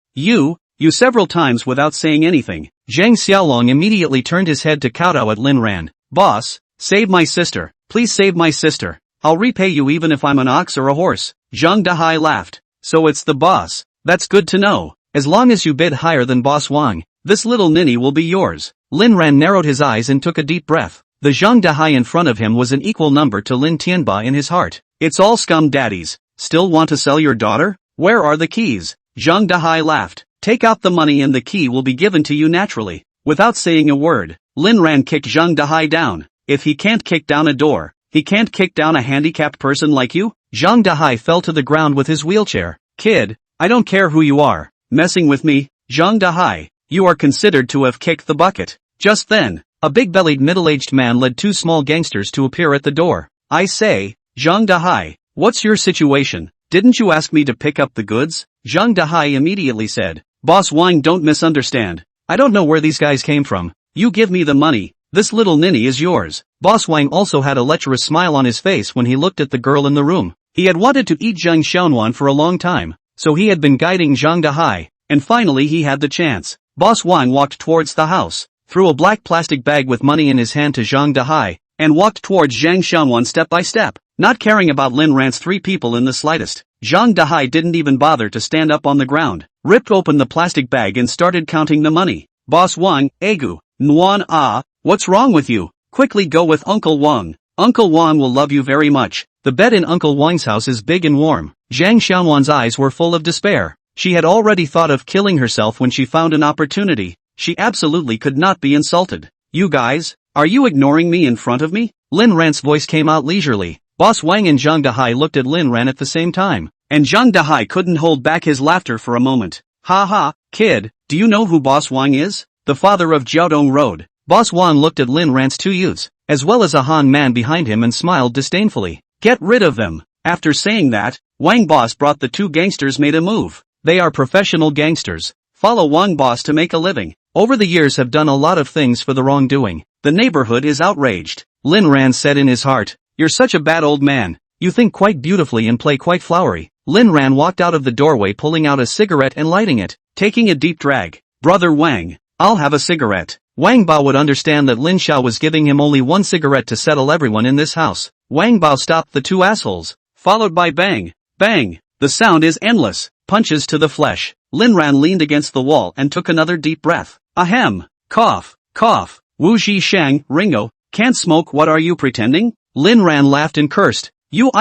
several times without saying anything. Zhang Xiaolong immediately turned his head to kowtow at Lin Ran. Boss, save my sister. Please save my sister. I'll repay you even if I'm an ox or a horse. Zhang Dahai laughed. So it's the boss. That's good to know. As long as you bid higher than Boss Wang, this little ninny will be yours. Lin Ran narrowed his eyes and took a deep breath. The Zhang Dahai in front of him was an equal number to Lin Tianba in his heart. It's all Scum daddies. Still want to sell your daughter? Where are the keys? Zhang Dahai laughed. Take out the money and the key will be given to you naturally. Without saying a word, Lin Ran kicked Zhang Dahai down. If he can't kick down a door, he can't kick down a handicapped person like you? Zhang Dahai fell to the ground with his wheelchair. Kid, I don't care who you are. Messing with me? Zhang Dahai, you are considered to have kicked the bucket. Just then, a big-bellied middle-aged man led two small gangsters to appear at the door. I say, Zhang Dahai, what's your situation? Didn't you ask me to pick up the goods? Zhang Dahai immediately said. Boss Wang, don't misunderstand. I don't know where these guys came from. You give me the money. This little ninny is yours. Boss Wang also had a lecherous smile on his face when he looked at the girl in the room. He had wanted to eat Zhang Xiaonuan for a long time, so he had been guiding Zhang Dahai, and finally he had the chance. Boss Wang walked towards the house, threw a black plastic bag with money in his hand to Zhang Dahai, and walked towards Zhang Xiaonuan step by step, not caring about Lin Ran's three people in the slightest. Zhang Dahai didn't even bother to stand up on the ground, ripped open the plastic bag and started counting the money. Boss Wang, Agu, Nuan Ah, what's wrong with you? Quickly go with Uncle Wang. Uncle Wang will love you very much. The bed in Uncle Wang's house is big and warm. Zhang Xiaonuan's eyes were full of despair. She had already thought of killing herself when she found an opportunity. She absolutely could not be insulted. You guys, are you ignoring me in front of me? Lin Ran's voice came out leisurely. Boss Wang and Zhang Dahai looked at Lin Ran at the same time, and Zhang Dahai couldn't hold back his laughter for a moment. Ha ha, kid, do you know who Boss Wang is? The father of Jiaodong Road. Boss Wang looked at Lin Ran's two youths, as well as a Han man behind him and smiled disdainfully. Get rid of them. After saying that, Wang Boss brought the two gangsters made a move. They are professional gangsters. Follow Wang Boss to make a living. Over the years have done a lot of things for the wrongdoing. The neighborhood is outraged. Lin Ran said in his heart, you're such a bad old man. You think quite beautifully and play quite flowery. Lin Ran walked out of the doorway pulling out a cigarette and lighting it, taking a deep drag. Brother Wang, I'll have a cigarette. Wang Bao would understand that Lin Xiao was giving him only one cigarette to settle everyone in this house. Wang Bao stopped the two assholes, followed by bang, bang. The sound is endless. Punches to the flesh. Lin Ran leaned against the wall and took another deep breath. Ahem. Cough. Cough. Wu Ji Shang, Ringo, can't smoke, what are you pretending? Lin Ran laughed and cursed. You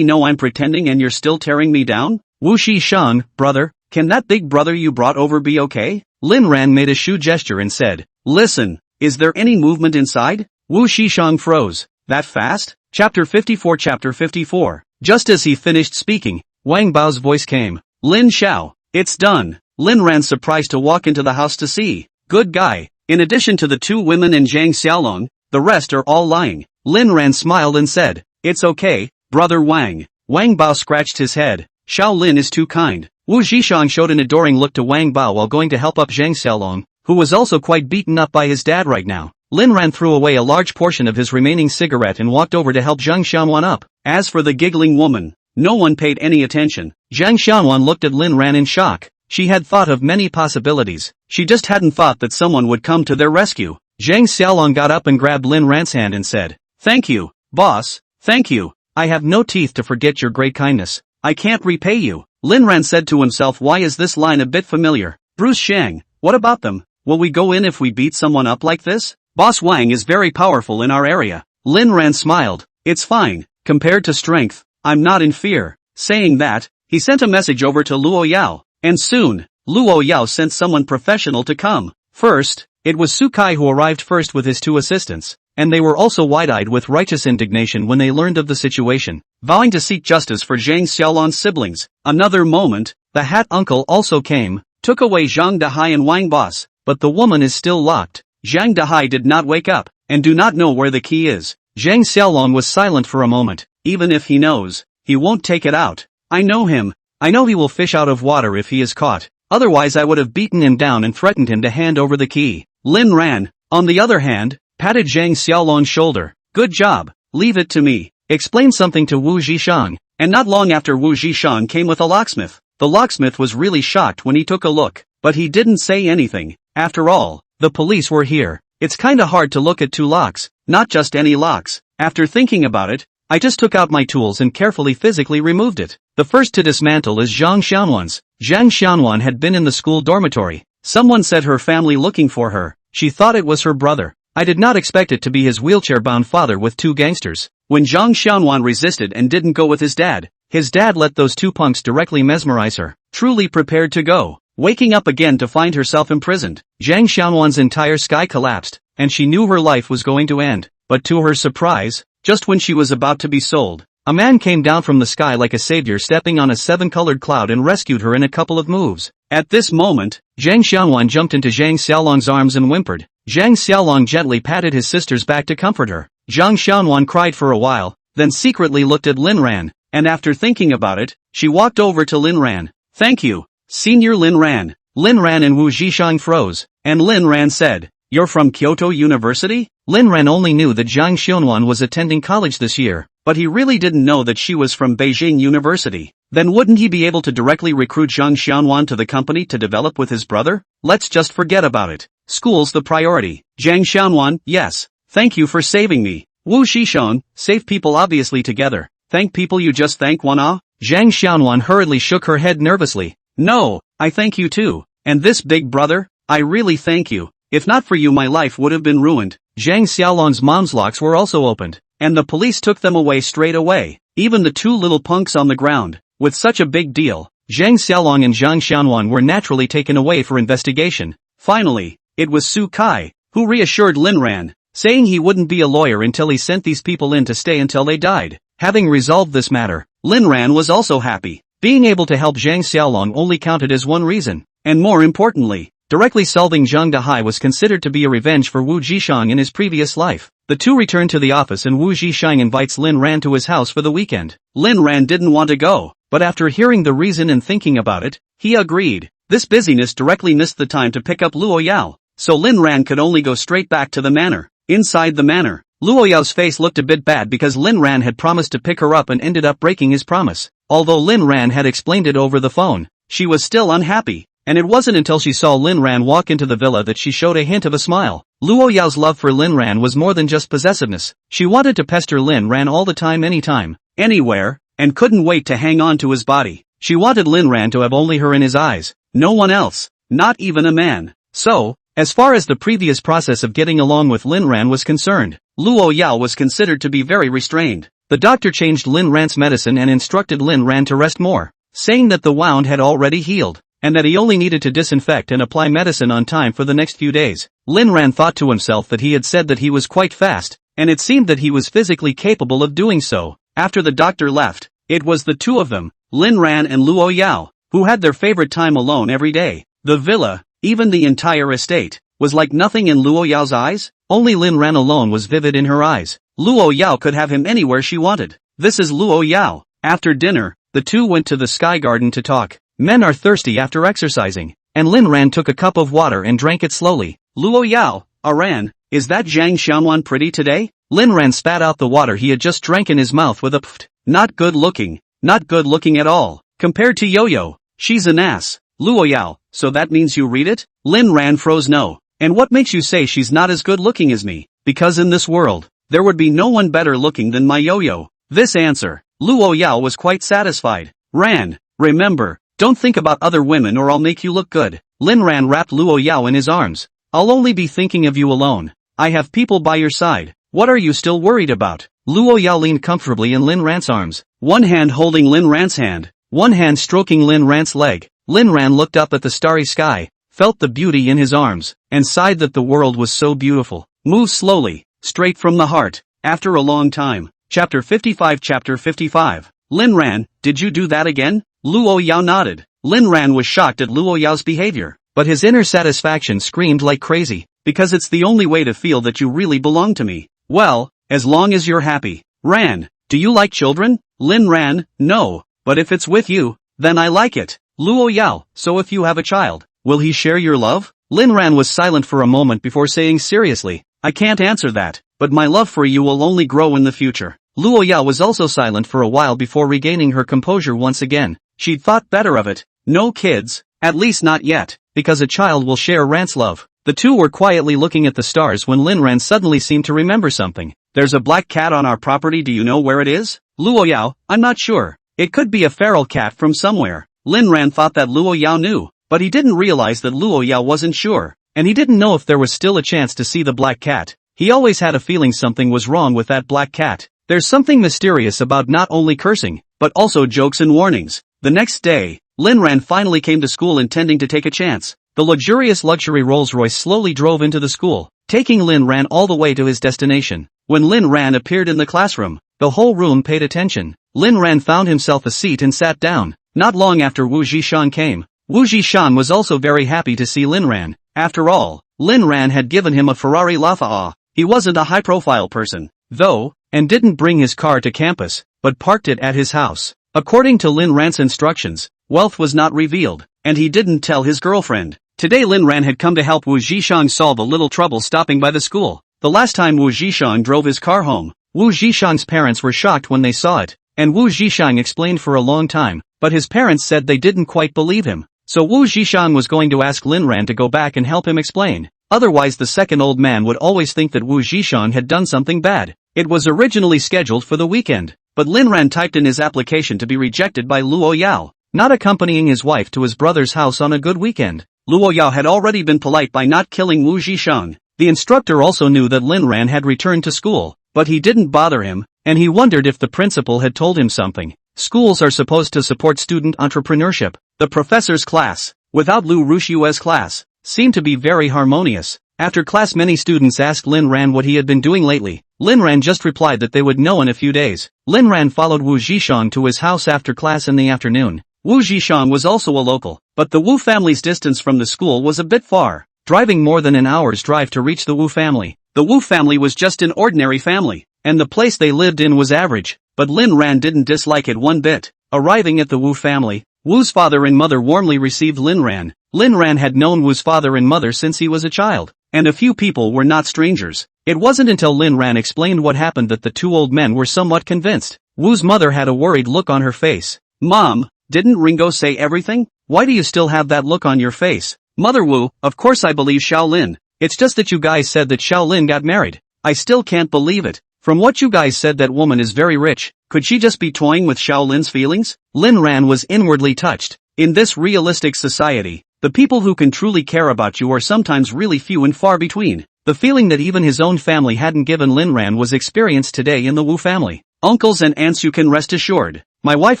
know I'm pretending and you're still tearing me down? Wu Shang, brother, can that big brother you brought over be okay? Lin Ran made a shoe gesture and said, listen, is there any movement inside? Wu Shang froze. That fast? Chapter 54. Just as he finished speaking, Wang Bao's voice came. Lin Xiao, it's done. Lin Ran surprised to walk into the house to see. Good guy. In addition to the two women and Zhang Xiaolong, the rest are all lying. Lin Ran smiled and said, it's okay, brother Wang. Wang Bao scratched his head. Xiao Lin is too kind. Wu Zhishang showed an adoring look to Wang Bao while going to help up Zhang Xiaolong, who was also quite beaten up by his dad right now. Lin Ran threw away a large portion of his remaining cigarette and walked over to help Zhang Xiaonuan up. As for the giggling woman, no one paid any attention. Zhang Xiaonuan looked at Lin Ran in shock. She had thought of many possibilities. She just hadn't thought that someone would come to their rescue. Zhang Xiaolong got up and grabbed Lin Ran's hand and said, thank you, boss, thank you. I have no teeth to forget your great kindness. I can't repay you. Lin Ran said to himself, why is this line a bit familiar? Bruce Shang, what about them? Will we go in if we beat someone up like this? Boss Wang is very powerful in our area. Lin Ran smiled. It's fine. Compared to strength, I'm not in fear. Saying that, he sent a message over to Luo Yao. And soon, Luo Yao sent someone professional to come. First, it was Su Kai who arrived first with his two assistants, and they were also wide-eyed with righteous indignation when they learned of the situation, vowing to seek justice for Zhang Xiaolon's siblings. Another moment, the hat uncle also came, took away Zhang Dehai and Wang Boss, but the woman is still locked. Zhang Dehai did not wake up, and do not know where the key is. Zhang Xiaolong was silent for a moment. Even if he knows, he won't take it out. I know him. I know he will fish out of water if he is caught. Otherwise I would have beaten him down and threatened him to hand over the key. Lin Ran, on the other hand, patted Zhang Xiaolong's shoulder. Good job. Leave it to me. Explain something to Wu Zhishang. And not long after Wu Zhishang came with a locksmith. The locksmith was really shocked when he took a look, but he didn't say anything. After all, the police were here. It's kinda hard to look at two locks, not just any locks. After thinking about it, I just took out my tools and carefully physically removed it. The first to dismantle is Zhang Xianwan's. Zhang Xianwan had been in the school dormitory. Someone said her family looking for her. She thought it was her brother. I did not expect it to be his wheelchair-bound father with two gangsters. When Zhang Xianwan resisted and didn't go with his dad let those two punks directly mesmerize her. Truly prepared to go. Waking up again to find herself imprisoned, Zhang Xianwan's entire sky collapsed, and she knew her life was going to end. But to her surprise, just when she was about to be sold, a man came down from the sky like a savior stepping on a seven-colored cloud and rescued her in a couple of moves. At this moment, Zhang Xianwan jumped into Zhang Xiaolong's arms and whimpered. Zhang Xiaolong gently patted his sister's back to comfort her. Zhang Xianwan cried for a while, then secretly looked at Lin Ran, and after thinking about it, she walked over to Lin Ran. Thank you, Senior Lin Ran. Lin Ran and Wu Zhishang froze, and Lin Ran said, You're from Kyoto University? Lin Ran only knew that Zhang Xianwan was attending college this year, but he really didn't know that she was from Beijing University. Then wouldn't he be able to directly recruit Zhang Xianwan to the company to develop with his brother? Let's just forget about it. School's the priority. Zhang Xianwan, yes. Thank you for saving me. Wu Zhishang, save people obviously together. Thank people you just thank one ah? Zhang Xianwan hurriedly shook her head nervously. No, I thank you too. And this big brother? I really thank you. If not for you my life would have been ruined. Zhang Xiaolong's mom's locks were also opened, and the police took them away straight away. Even the two little punks on the ground. With such a big deal, Zhang Xiaolong and Zhang Xianwan were naturally taken away for investigation. Finally, it was Su Kai, who reassured Lin Ran, saying he wouldn't be a lawyer until he sent these people in to stay until they died. Having resolved this matter, Lin Ran was also happy. Being able to help Zhang Xiaolong only counted as one reason, and more importantly, directly solving Zhang Dehai was considered to be a revenge for Wu Zhishang in his previous life. The two return to the office and Wu Zhishang invites Lin Ran to his house for the weekend. Lin Ran didn't want to go, but after hearing the reason and thinking about it, he agreed. This busyness directly missed the time to pick up Luo Yao, so Lin Ran could only go straight back to the manor. Inside the manor, Luo Yao's face looked a bit bad because Lin Ran had promised to pick her up and ended up breaking his promise. Although Lin Ran had explained it over the phone, she was still unhappy, and it wasn't until she saw Lin Ran walk into the villa that she showed a hint of a smile. Luo Yao's love for Lin Ran was more than just possessiveness. She wanted to pester Lin Ran all the time, anytime, anywhere, and couldn't wait to hang on to his body. She wanted Lin Ran to have only her in his eyes, no one else, not even a man. So, as far as the previous process of getting along with Lin Ran was concerned, Luo Yao was considered to be very restrained. The doctor changed Lin Ran's medicine and instructed Lin Ran to rest more, saying that the wound had already healed, and that he only needed to disinfect and apply medicine on time for the next few days. Lin Ran thought to himself that he had said that he was quite fast, and it seemed that he was physically capable of doing so. After the doctor left, it was the two of them, Lin Ran and Luo Yao, who had their favorite time alone every day. The villa, even the entire estate, was like nothing in Luo Yao's eyes. Only Lin Ran alone was vivid in her eyes. Luo Yao could have him anywhere she wanted. This is Luo Yao. After dinner, the two went to the Sky Garden to talk. Men are thirsty after exercising, and Lin Ran took a cup of water and drank it slowly. Luo Yao, Ran, is that Zhang Xianwan pretty today? Lin Ran spat out the water he had just drank in his mouth with a pft. Not good looking at all. Compared to Yo-Yo, she's an ass. Luo Yao, so that means you read it? Lin Ran froze. No. And what makes you say she's not as good looking as me? Because in this world, there would be no one better looking than my Yo-Yo. This answer, Luo Yao was quite satisfied. Ran, remember, don't think about other women or I'll make you look good. Lin Ran wrapped Luo Yao in his arms. I'll only be thinking of you alone. I have people by your side. What are you still worried about? Luo Yao leaned comfortably in Lin Ran's arms, one hand holding Lin Ran's hand, one hand stroking Lin Ran's leg. Lin Ran looked up at the starry sky, felt the beauty in his arms, and sighed that the world was so beautiful. Move slowly. straight from the heart, after a long time. Chapter 55. Chapter 55. Lin Ran, did you do that again? Luo Yao nodded. Lin Ran was shocked at Luo Yao's behavior, but his inner satisfaction screamed like crazy, because it's the only way to feel that you really belong to me. Well, as long as you're happy. Ran, do you like children? Lin Ran, no, but if it's with you, then I like it. Luo Yao, so if you have a child, will he share your love? Lin Ran was silent for a moment before saying seriously, I can't answer that, but my love for you will only grow in the future. Luo Yao was also silent for a while before regaining her composure once again. She'd thought better of it. No kids, at least not yet, because a child will share Ran's love. The two were quietly looking at the stars when Lin Ran suddenly seemed to remember something. There's a black cat on our property, do you know where it is? Luo Yao, I'm not sure. It could be a feral cat from somewhere. Lin Ran thought that Luo Yao knew, but he didn't realize that Luo Yao wasn't sure, and he didn't know if there was still a chance to see the black cat. He always had a feeling something was wrong with that black cat. There's something mysterious about not only cursing, but also jokes and warnings. The next day, Lin Ran finally came to school intending to take a chance. The luxurious luxury Rolls-Royce slowly drove into the school, taking Lin Ran all the way to his destination. When Lin Ran appeared in the classroom, the whole room paid attention. Lin Ran found himself a seat and sat down. Not long after Wu Zhishan came. Wu Zhishan was also very happy to see Lin Ran. After all, Lin Ran had given him a Ferrari Lafa. He wasn't a high-profile person, though, and didn't bring his car to campus, but parked it at his house. According to Lin Ran's instructions, wealth was not revealed, and he didn't tell his girlfriend. Today Lin Ran had come to help Wu Zhishan solve a little trouble stopping by the school. The last time Wu Zhishan drove his car home, Wu Zhishan's parents were shocked when they saw it, and Wu Zhishan explained for a long time, but his parents said they didn't quite believe him. So Wu Zhishan was going to ask Lin Ran to go back and help him explain. Otherwise the second old man would always think that Wu Zhishan had done something bad. It was originally scheduled for the weekend, but Lin Ran typed in his application to be rejected by Luo Yao, not accompanying his wife to his brother's house on a good weekend. Luo Yao had already been polite by not killing Wu Zhishan. The instructor also knew that Lin Ran had returned to school, but he didn't bother him, and he wondered if the principal had told him something. Schools are supposed to support student entrepreneurship. The professor's class, without Lu Rushue's class, seemed to be very harmonious. After class many students asked Lin Ran what he had been doing lately. Lin Ran just replied that they would know in a few days. Lin Ran followed Wu Zhishan to his house after class in the afternoon. Wu Zhishan was also a local, but the Wu family's distance from the school was a bit far, driving more than an hour's drive to reach the Wu family. The Wu family was just an ordinary family, and the place they lived in was average, but Lin Ran didn't dislike it one bit. Arriving at the Wu family, Wu's father and mother warmly received Lin Ran. Lin Ran had known Wu's father and mother since he was a child, and a few people were not strangers. It wasn't until Lin Ran explained what happened that the two old men were somewhat convinced. Wu's mother had a worried look on her face. Mom, didn't Ringo say everything? Why do you still have that look on your face? Mother Wu, of course I believe Shaolin. It's just that you guys said that Shaolin got married. I still can't believe it. From what you guys said that woman is very rich. Could she just be toying with Shaolin's feelings? Lin Ran was inwardly touched. In this realistic society, the people who can truly care about you are sometimes really few and far between. The feeling that even his own family hadn't given Lin Ran was experienced today in the Wu family. Uncles and aunts, you can rest assured. My wife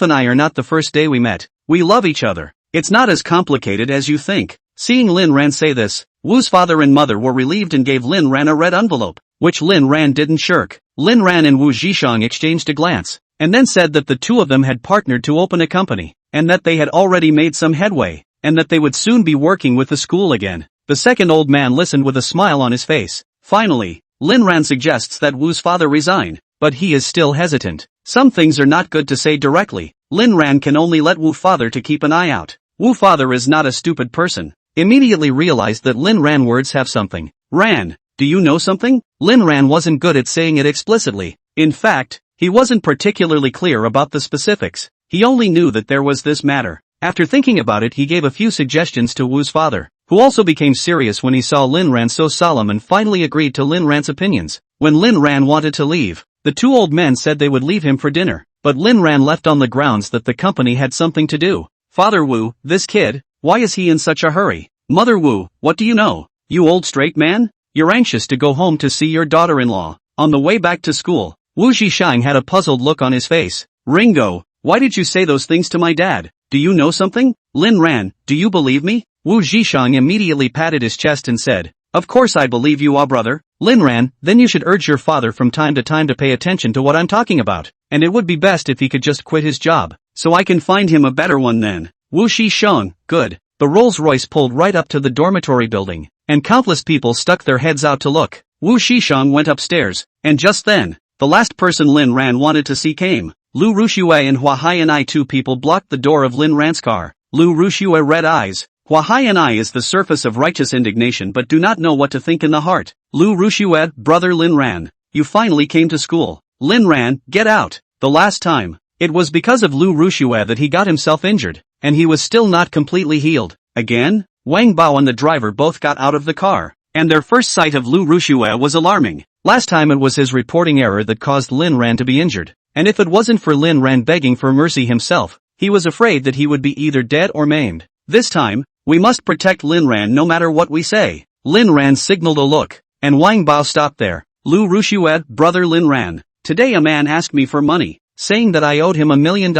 and I are not the first day we met. We love each other. It's not as complicated as you think. Seeing Lin Ran say this, Wu's father and mother were relieved and gave Lin Ran a red envelope, which Lin Ran didn't shirk. Lin Ran and Wu Zhishan exchanged a glance, and then said that the two of them had partnered to open a company, and that they had already made some headway, and that they would soon be working with the school again. The second old man listened with a smile on his face. Finally, Lin Ran suggests that Wu's father resign, but he is still hesitant. Some things are not good to say directly. Lin Ran can only let Wu father to keep an eye out. Wu father is not a stupid person. Immediately realized that Lin Ran words have something. Ran, do you know something? Lin Ran wasn't good at saying it explicitly. In fact, he wasn't particularly clear about the specifics. He only knew that there was this matter. After thinking about it, he gave a few suggestions to Wu's father, who also became serious when he saw Lin Ran so solemn and finally agreed to Lin Ran's opinions. When Lin Ran wanted to leave, the two old men said they would leave him for dinner, but Lin Ran left on the grounds that the company had something to do. Father Wu, this kid, why is he in such a hurry? Mother Wu, what do you know? You old straight man? You're anxious to go home to see your daughter-in-law. On the way back to school, Wu Zhishang had a puzzled look on his face. Ringo, why did you say those things to my dad? Do you know something? Lin Ran, do you believe me? Wu Zhishang immediately patted his chest and said, Of course I believe you, brother. Lin Ran, then you should urge your father from time to time to pay attention to what I'm talking about, and it would be best if he could just quit his job, so I can find him a better one then. Wu Shisheng, good. The Rolls-Royce pulled right up to the dormitory building, and countless people stuck their heads out to look. Wu Shisheng went upstairs, and just then, the last person Lin Ran wanted to see came. Lu Rushue and Hua Haiyanai. Two people blocked the door of Lin Ran's car. Lu Rushue red eyes. Hua Haiyanai is the surface of righteous indignation but do not know what to think in the heart. Lu Rushue, brother Lin Ran, you finally came to school. Lin Ran, get out. The last time, it was because of Lu Rushue that he got himself injured, and he was still not completely healed. Again? Wang Bao and the driver both got out of the car, and their first sight of Lu Rushue was alarming. Last time it was his reporting error that caused Lin Ran to be injured, and if it wasn't for Lin Ran begging for mercy himself, he was afraid that he would be either dead or maimed. This time, we must protect Lin Ran no matter what we say. Lin Ran signaled a look, and Wang Bao stopped there. Lu Rushue, brother Lin Ran, today a man asked me for money, saying that I owed him $1 million,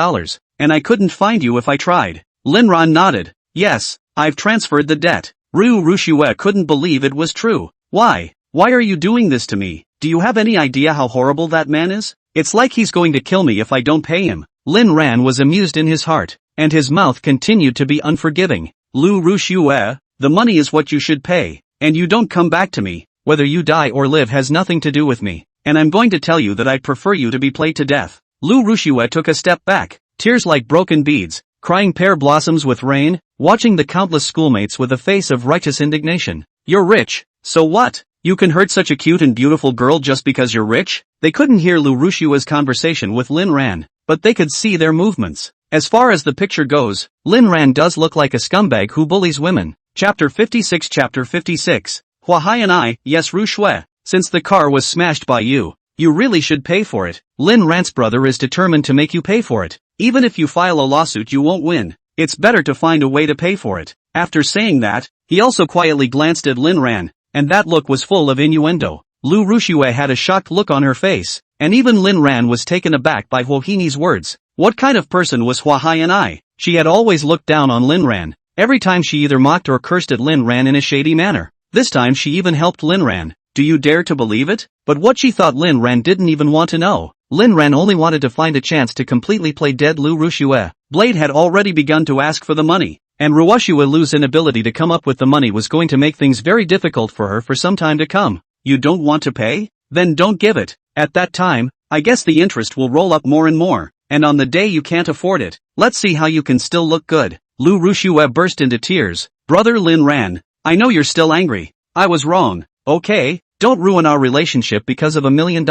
and I couldn't find you if I tried. Lin Ran nodded. Yes, I've transferred the debt. Lu Rushue couldn't believe it was true. Why? Why are you doing this to me? Do you have any idea how horrible that man is? It's like he's going to kill me if I don't pay him. Lin Ran was amused in his heart, and his mouth continued to be unforgiving. Lu Rushue, the money is what you should pay, and you don't come back to me. Whether you die or live has nothing to do with me, and I'm going to tell you that I'd prefer you to be played to death. Lu Rushue took a step back, tears like broken beads, crying pear blossoms with rain, watching the countless schoolmates with a face of righteous indignation. You're rich, so what? You can hurt such a cute and beautiful girl just because you're rich? They couldn't hear Lu Rushue's conversation with Lin Ran, but they could see their movements. As far as the picture goes, Lin Ran does look like a scumbag who bullies women. Chapter 56. Chapter 56. Hua Haiyanai, yes Rushue, since the car was smashed by you, you really should pay for it. Lin Ran's brother is determined to make you pay for it. Even if you file a lawsuit you won't win. It's better to find a way to pay for it. After saying that, he also quietly glanced at Lin Ran, and that look was full of innuendo. Lu Rushue had a shocked look on her face, and even Lin Ran was taken aback by Hua Hini's words. What kind of person was Hua Haiyanai? She had always looked down on Lin Ran. Every time she either mocked or cursed at Lin Ran in a shady manner. This time she even helped Lin Ran. Do you dare to believe it? But what she thought Lin Ran didn't even want to know. Lin Ran only wanted to find a chance to completely play dead Lu Rushue. Blade had already begun to ask for the money, and Rushue Lu's inability to come up with the money was going to make things very difficult for her for some time to come. You don't want to pay? Then don't give it. At that time, I guess the interest will roll up more and more, and on the day you can't afford it, let's see how you can still look good. Lu Rushue burst into tears. Brother Lin Ran, I know you're still angry. I was wrong, okay? Don't ruin our relationship because of $1 million.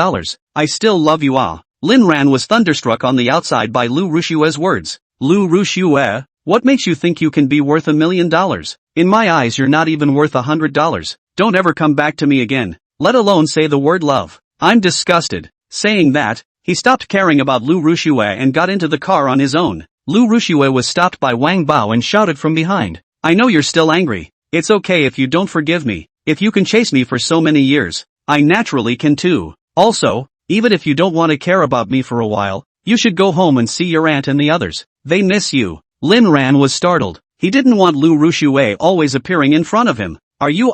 I still love you Lin Ran was thunderstruck on the outside by Lu Rushue's words. Lu Rushue, what makes you think you can be worth $1 million? In my eyes you're not even worth $100. Don't ever come back to me again, let alone say the word love. I'm disgusted. Saying that, he stopped caring about Lu Rushue and got into the car on his own. Lu Rushue was stopped by Wang Bao and shouted from behind. I know you're still angry. It's okay if you don't forgive me. If you can chase me for so many years, I naturally can too. Also, even if you don't want to care about me for a while, you should go home and see your aunt and the others. They miss you. Lin Ran was startled. He didn't want Lu Rushue always appearing in front of him. Are you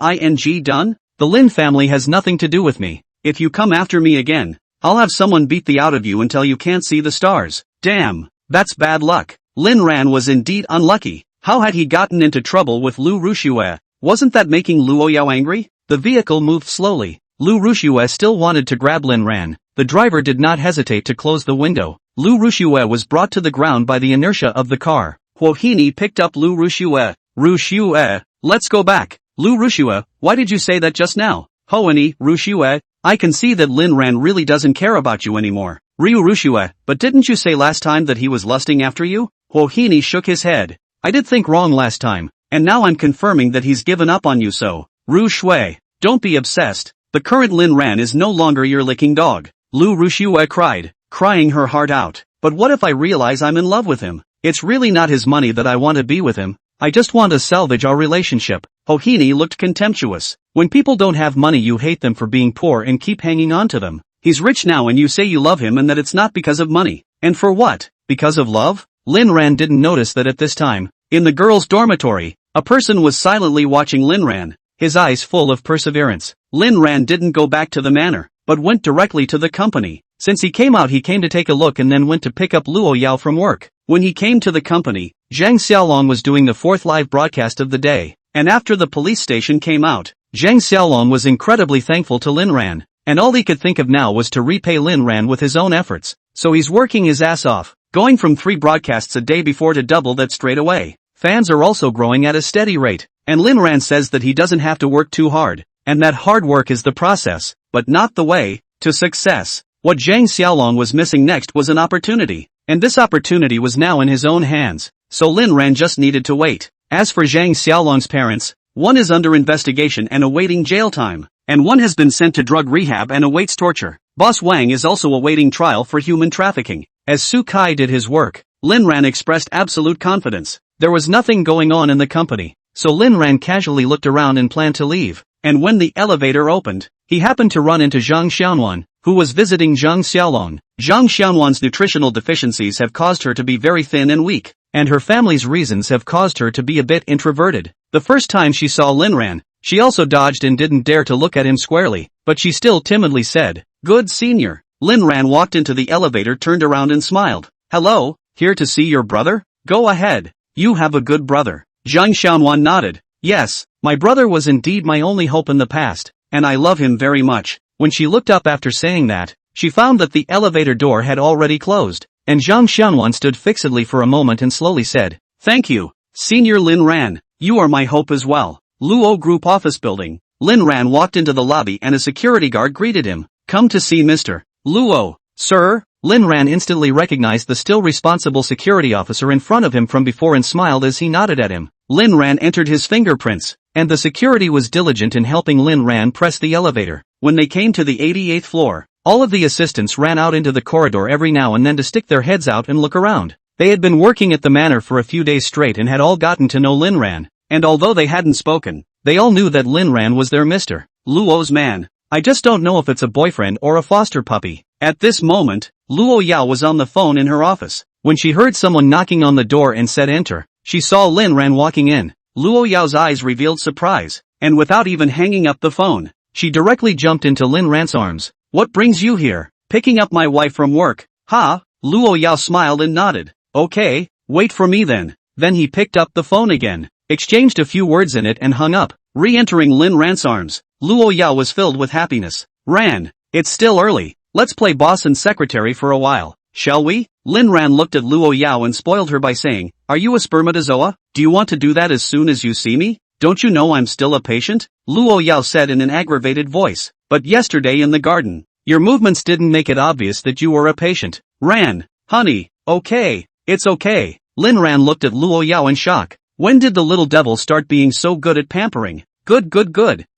done? The Lin family has nothing to do with me. If you come after me again, I'll have someone beat the out of you until you can't see the stars. Damn, that's bad luck. Lin Ran was indeed unlucky. How had he gotten into trouble with Lu Rushue? Wasn't that making Luo Yao angry? The vehicle moved slowly. Lu Rushue still wanted to grab Lin Ran. The driver did not hesitate to close the window. Lu Rushue was brought to the ground by the inertia of the car. Hua Hini picked up Lu Rushue. Rushue, let's go back. Lu Rushue, why did you say that just now? Hoani, Rushue, I can see that Lin Ran really doesn't care about you anymore. Ryu Rushue, but didn't you say last time that he was lusting after you? Hua Hini shook his head. I did think wrong last time, and now I'm confirming that he's given up on you so. Rushue, don't be obsessed. The current Lin Ran is no longer your licking dog. Lu Rushue cried, crying her heart out. But what if I realize I'm in love with him? It's really not his money that I want to be with him. I just want to salvage our relationship. Hohini looked contemptuous. When people don't have money you hate them for being poor and keep hanging on to them. He's rich now and you say you love him and that it's not because of money. And for what? Because of love? Lin Ran didn't notice that at this time, in the girls' dormitory, a person was silently watching Lin Ran. his eyes full of perseverance. Lin Ran didn't go back to the manor, but went directly to the company. Since he came to take a look and then went to pick up Luo Yao from work. When he came to the company, Zhang Xiaolong was doing the fourth live broadcast of the day, and after the police station came out, Zhang Xiaolong was incredibly thankful to Lin Ran, and all he could think of now was to repay Lin Ran with his own efforts. So he's working his ass off, going from 3 broadcasts a day before to double that straight away. Fans are also growing at a steady rate, and Lin Ran says that he doesn't have to work too hard, and that hard work is the process, but not the way to success. What Zhang Xiaolong was missing next was an opportunity, and this opportunity was now in his own hands, so Lin Ran just needed to wait. As for Zhang Xiaolong's parents, one is under investigation and awaiting jail time, and one has been sent to drug rehab and awaits torture. Boss Wang is also awaiting trial for human trafficking. As Su Kai did his work, Lin Ran expressed absolute confidence. There was nothing going on in the company, so Lin Ran casually looked around and planned to leave, and when the elevator opened, he happened to run into Zhang Xianwan, who was visiting Zhang Xiaolong. Zhang Xianwan's nutritional deficiencies have caused her to be very thin and weak, and her family's reasons have caused her to be a bit introverted. The first time she saw Lin Ran, she also dodged and didn't dare to look at him squarely, but she still timidly said, "Good senior." Lin Ran walked into the elevator, turned around and smiled. "Hello, here to see your brother? Go ahead. You have a good brother." Zhang Xianwan nodded. "Yes, my brother was indeed my only hope in the past, and I love him very much." When she looked up after saying that, she found that the elevator door had already closed, and Zhang Xianwan stood fixedly for a moment and slowly said, "Thank you, Senior Lin Ran, you are my hope as well." Luo Group Office Building. Lin Ran walked into the lobby and a security guard greeted him. "Come to see Mr. Luo." "Sir?" Lin Ran instantly recognized the still responsible security officer in front of him from before and smiled as he nodded at him. Lin Ran entered his fingerprints, and the security was diligent in helping Lin Ran press the elevator. When they came to the 88th floor, all of the assistants ran out into the corridor every now and then to stick their heads out and look around. They had been working at the manor for a few days straight and had all gotten to know Lin Ran, and although they hadn't spoken, they all knew that Lin Ran was their Mr. Luo's man. "I just don't know if it's a boyfriend or a foster puppy." At this moment, Luo Yao was on the phone in her office. When she heard someone knocking on the door and said enter, she saw Lin Ran walking in. Luo Yao's eyes revealed surprise, and without even hanging up the phone, she directly jumped into Lin Ran's arms. "What brings you here?" "Picking up my wife from work." "Ha?" Luo Yao smiled and nodded. "Okay, wait for me then." Then he picked up the phone again, exchanged a few words in it and hung up. Re-entering Lin Ran's arms, Luo Yao was filled with happiness. "Ran, it's still early. Let's play boss and secretary for a while, shall we?" Lin Ran looked at Luo Yao and spoiled her by saying, "Are you a spermatozoa? Do you want to do that as soon as you see me? Don't you know I'm still a patient?" Luo Yao said in an aggravated voice. "But yesterday in the garden, your movements didn't make it obvious that you were a patient." "Ran, honey, okay, it's okay." Lin Ran looked at Luo Yao in shock. When did the little devil start being so good at pampering? Good.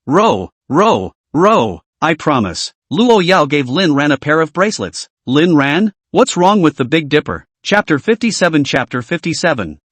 Row, I promise. Luo Yao gave Lin Ran a pair of bracelets. "Lin Ran, what's wrong with the Big Dipper?" Chapter 57.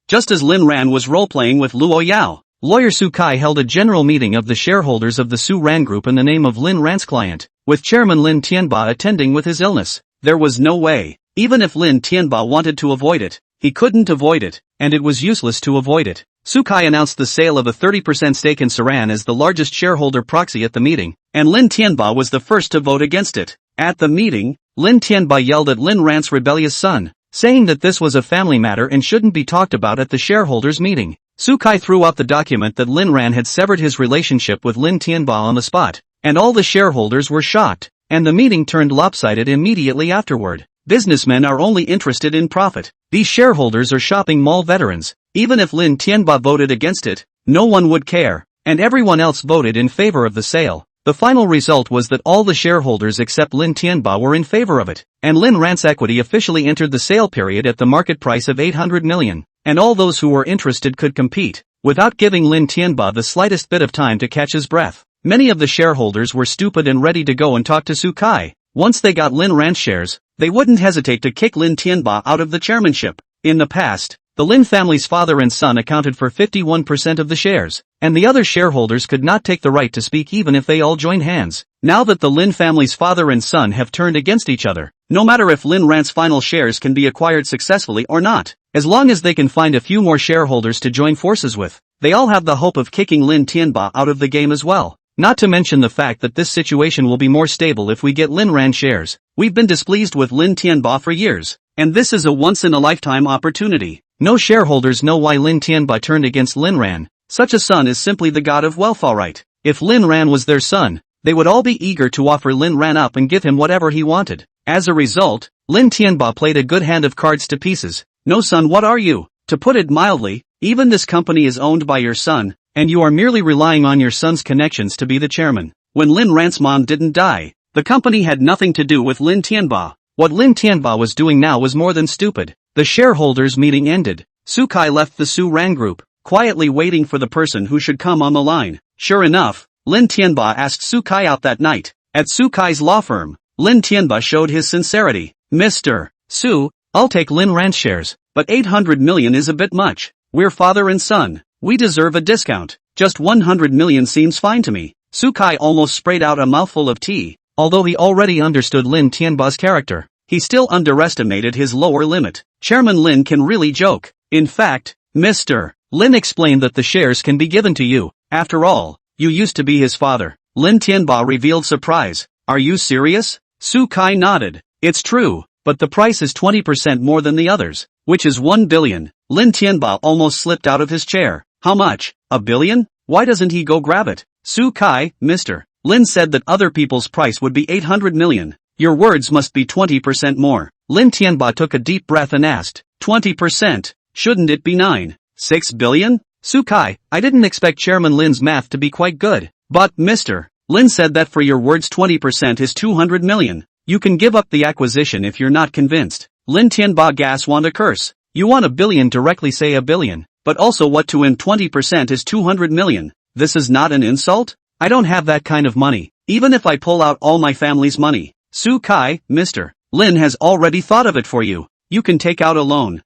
Just as Lin Ran was role-playing with Luo Yao, Lawyer Su Kai held a general meeting of the shareholders of the Su Ran Group in the name of Lin Ran's client, with Chairman Lin Tianba attending with his illness. There was no way, even if Lin Tianba wanted to avoid it, he couldn't avoid it, and it was useless to avoid it. Su Kai announced the sale of a 30% stake in Saran as the largest shareholder proxy at the meeting, and Lin Tianba was the first to vote against it. At the meeting, Lin Tianba yelled at Lin Ran's rebellious son, saying that this was a family matter and shouldn't be talked about at the shareholders' meeting. Su Kai threw out the document that Lin Ran had severed his relationship with Lin Tianba on the spot, and all the shareholders were shocked, and the meeting turned lopsided immediately afterward. Businessmen are only interested in profit. These shareholders are shopping mall veterans. Even if Lin Tianba voted against it, no one would care, and everyone else voted in favor of the sale. The final result was that all the shareholders except Lin Tianba were in favor of it, and Lin Ran's equity officially entered the sale period at the market price of 800 million, and all those who were interested could compete, without giving Lin Tianba the slightest bit of time to catch his breath. Many of the shareholders were stupid and ready to go and talk to Su Kai. Once they got Lin Ran's shares, they wouldn't hesitate to kick Lin Tianba out of the chairmanship. In the past, the Lin family's father and son accounted for 51% of the shares, and the other shareholders could not take the right to speak even if they all joined hands. Now that the Lin family's father and son have turned against each other, no matter if Lin Ran's final shares can be acquired successfully or not, as long as they can find a few more shareholders to join forces with, they all have the hope of kicking Lin Tianba out of the game as well. Not to mention the fact that this situation will be more stable if we get Lin Ran shares. We've been displeased with Lin Tianba for years, and this is a once-in-a-lifetime opportunity. No shareholders know why Lin Tianba turned against Lin Ran. Such a son is simply the god of wealth, alright. If Lin Ran was their son, they would all be eager to offer Lin Ran up and give him whatever he wanted. As a result, Lin Tianba played a good hand of cards to pieces. No son, what are you? To put it mildly, even this company is owned by your son, and you are merely relying on your son's connections to be the chairman. When Lin Ran's mom didn't die, the company had nothing to do with Lin Tianba. What Lin Tianba was doing now was more than stupid. The shareholders' meeting ended. Su Kai left the Su Ran group, quietly waiting for the person who should come on the line. Sure enough, Lin Tianba asked Su Kai out that night. At Su Kai's law firm, Lin Tianba showed his sincerity. Mr. Su, I'll take Lin Ran's shares, but 800 million is a bit much. We're father and son. We deserve a discount. Just 100 million seems fine to me. Su Kai almost sprayed out a mouthful of tea. Although he already understood Lin Tianba's character, he still underestimated his lower limit. Chairman Lin can really joke. In fact, Mr. Lin explained that the shares can be given to you. After all, you used to be his father. Lin Tianba revealed surprise. Are you serious? Su Kai nodded. It's true, but the price is 20% more than the others, which is 1 billion. Lin Tianba almost slipped out of his chair. How much? A billion? Why doesn't he go grab it? Su Kai, Mr. Lin said that other people's price would be 800 million. Your words must be 20% more. Lin Tianba took a deep breath and asked, 20%? Shouldn't it be 6 billion? Su Kai, I didn't expect Chairman Lin's math to be quite good. But, Mr. Lin said that for your words 20% is 200 million. You can give up the acquisition if you're not convinced. Lin Tianba gas want a curse. You want a billion, directly say a billion. But also what to win 20% is 200 million. This is not an insult? I don't have that kind of money, even if I pull out all my family's money. Su Kai, Mr. Lin has already thought of it for you. You can take out a loan.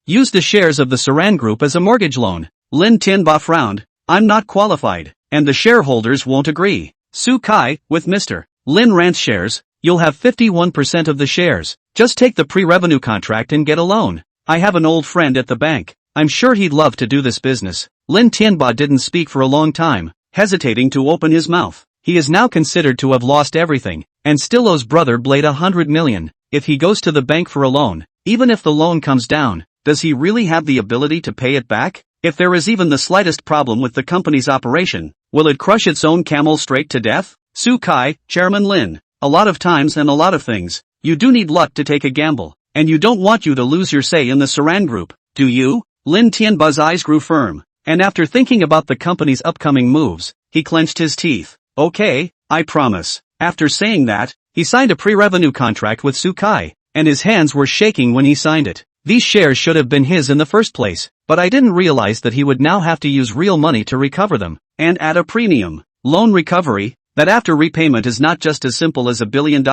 Use the shares of the Saran Group as a mortgage loan. Lin Tianba frowned. I'm not qualified, and the shareholders won't agree. Su Kai, with Mr. Lin Ran's shares, you'll have 51% of the shares. Just take the pre-revenue contract and get a loan. I have an old friend at the bank. I'm sure he'd love to do this business. Lin Tianba didn't speak for a long time, hesitating to open his mouth. He is now considered to have lost everything, and still owes brother Blade 100 million. If he goes to the bank for a loan, even if the loan comes down, does he really have the ability to pay it back? If there is even the slightest problem with the company's operation, will it crush its own camel straight to death? Su Kai, Chairman Lin, a lot of times and a lot of things, you do need luck to take a gamble, and you don't want you to lose your say in the Saran Group, do you? Lin Tianba's eyes grew firm, and after thinking about the company's upcoming moves, he clenched his teeth. Okay, I promise. After saying that, he signed a pre-revenue contract with Su Kai, and his hands were shaking when he signed it. These shares should have been his in the first place, but I didn't realize that he would now have to use real money to recover them, and at a premium. Loan recovery, that after repayment is not just as simple as $1 billion,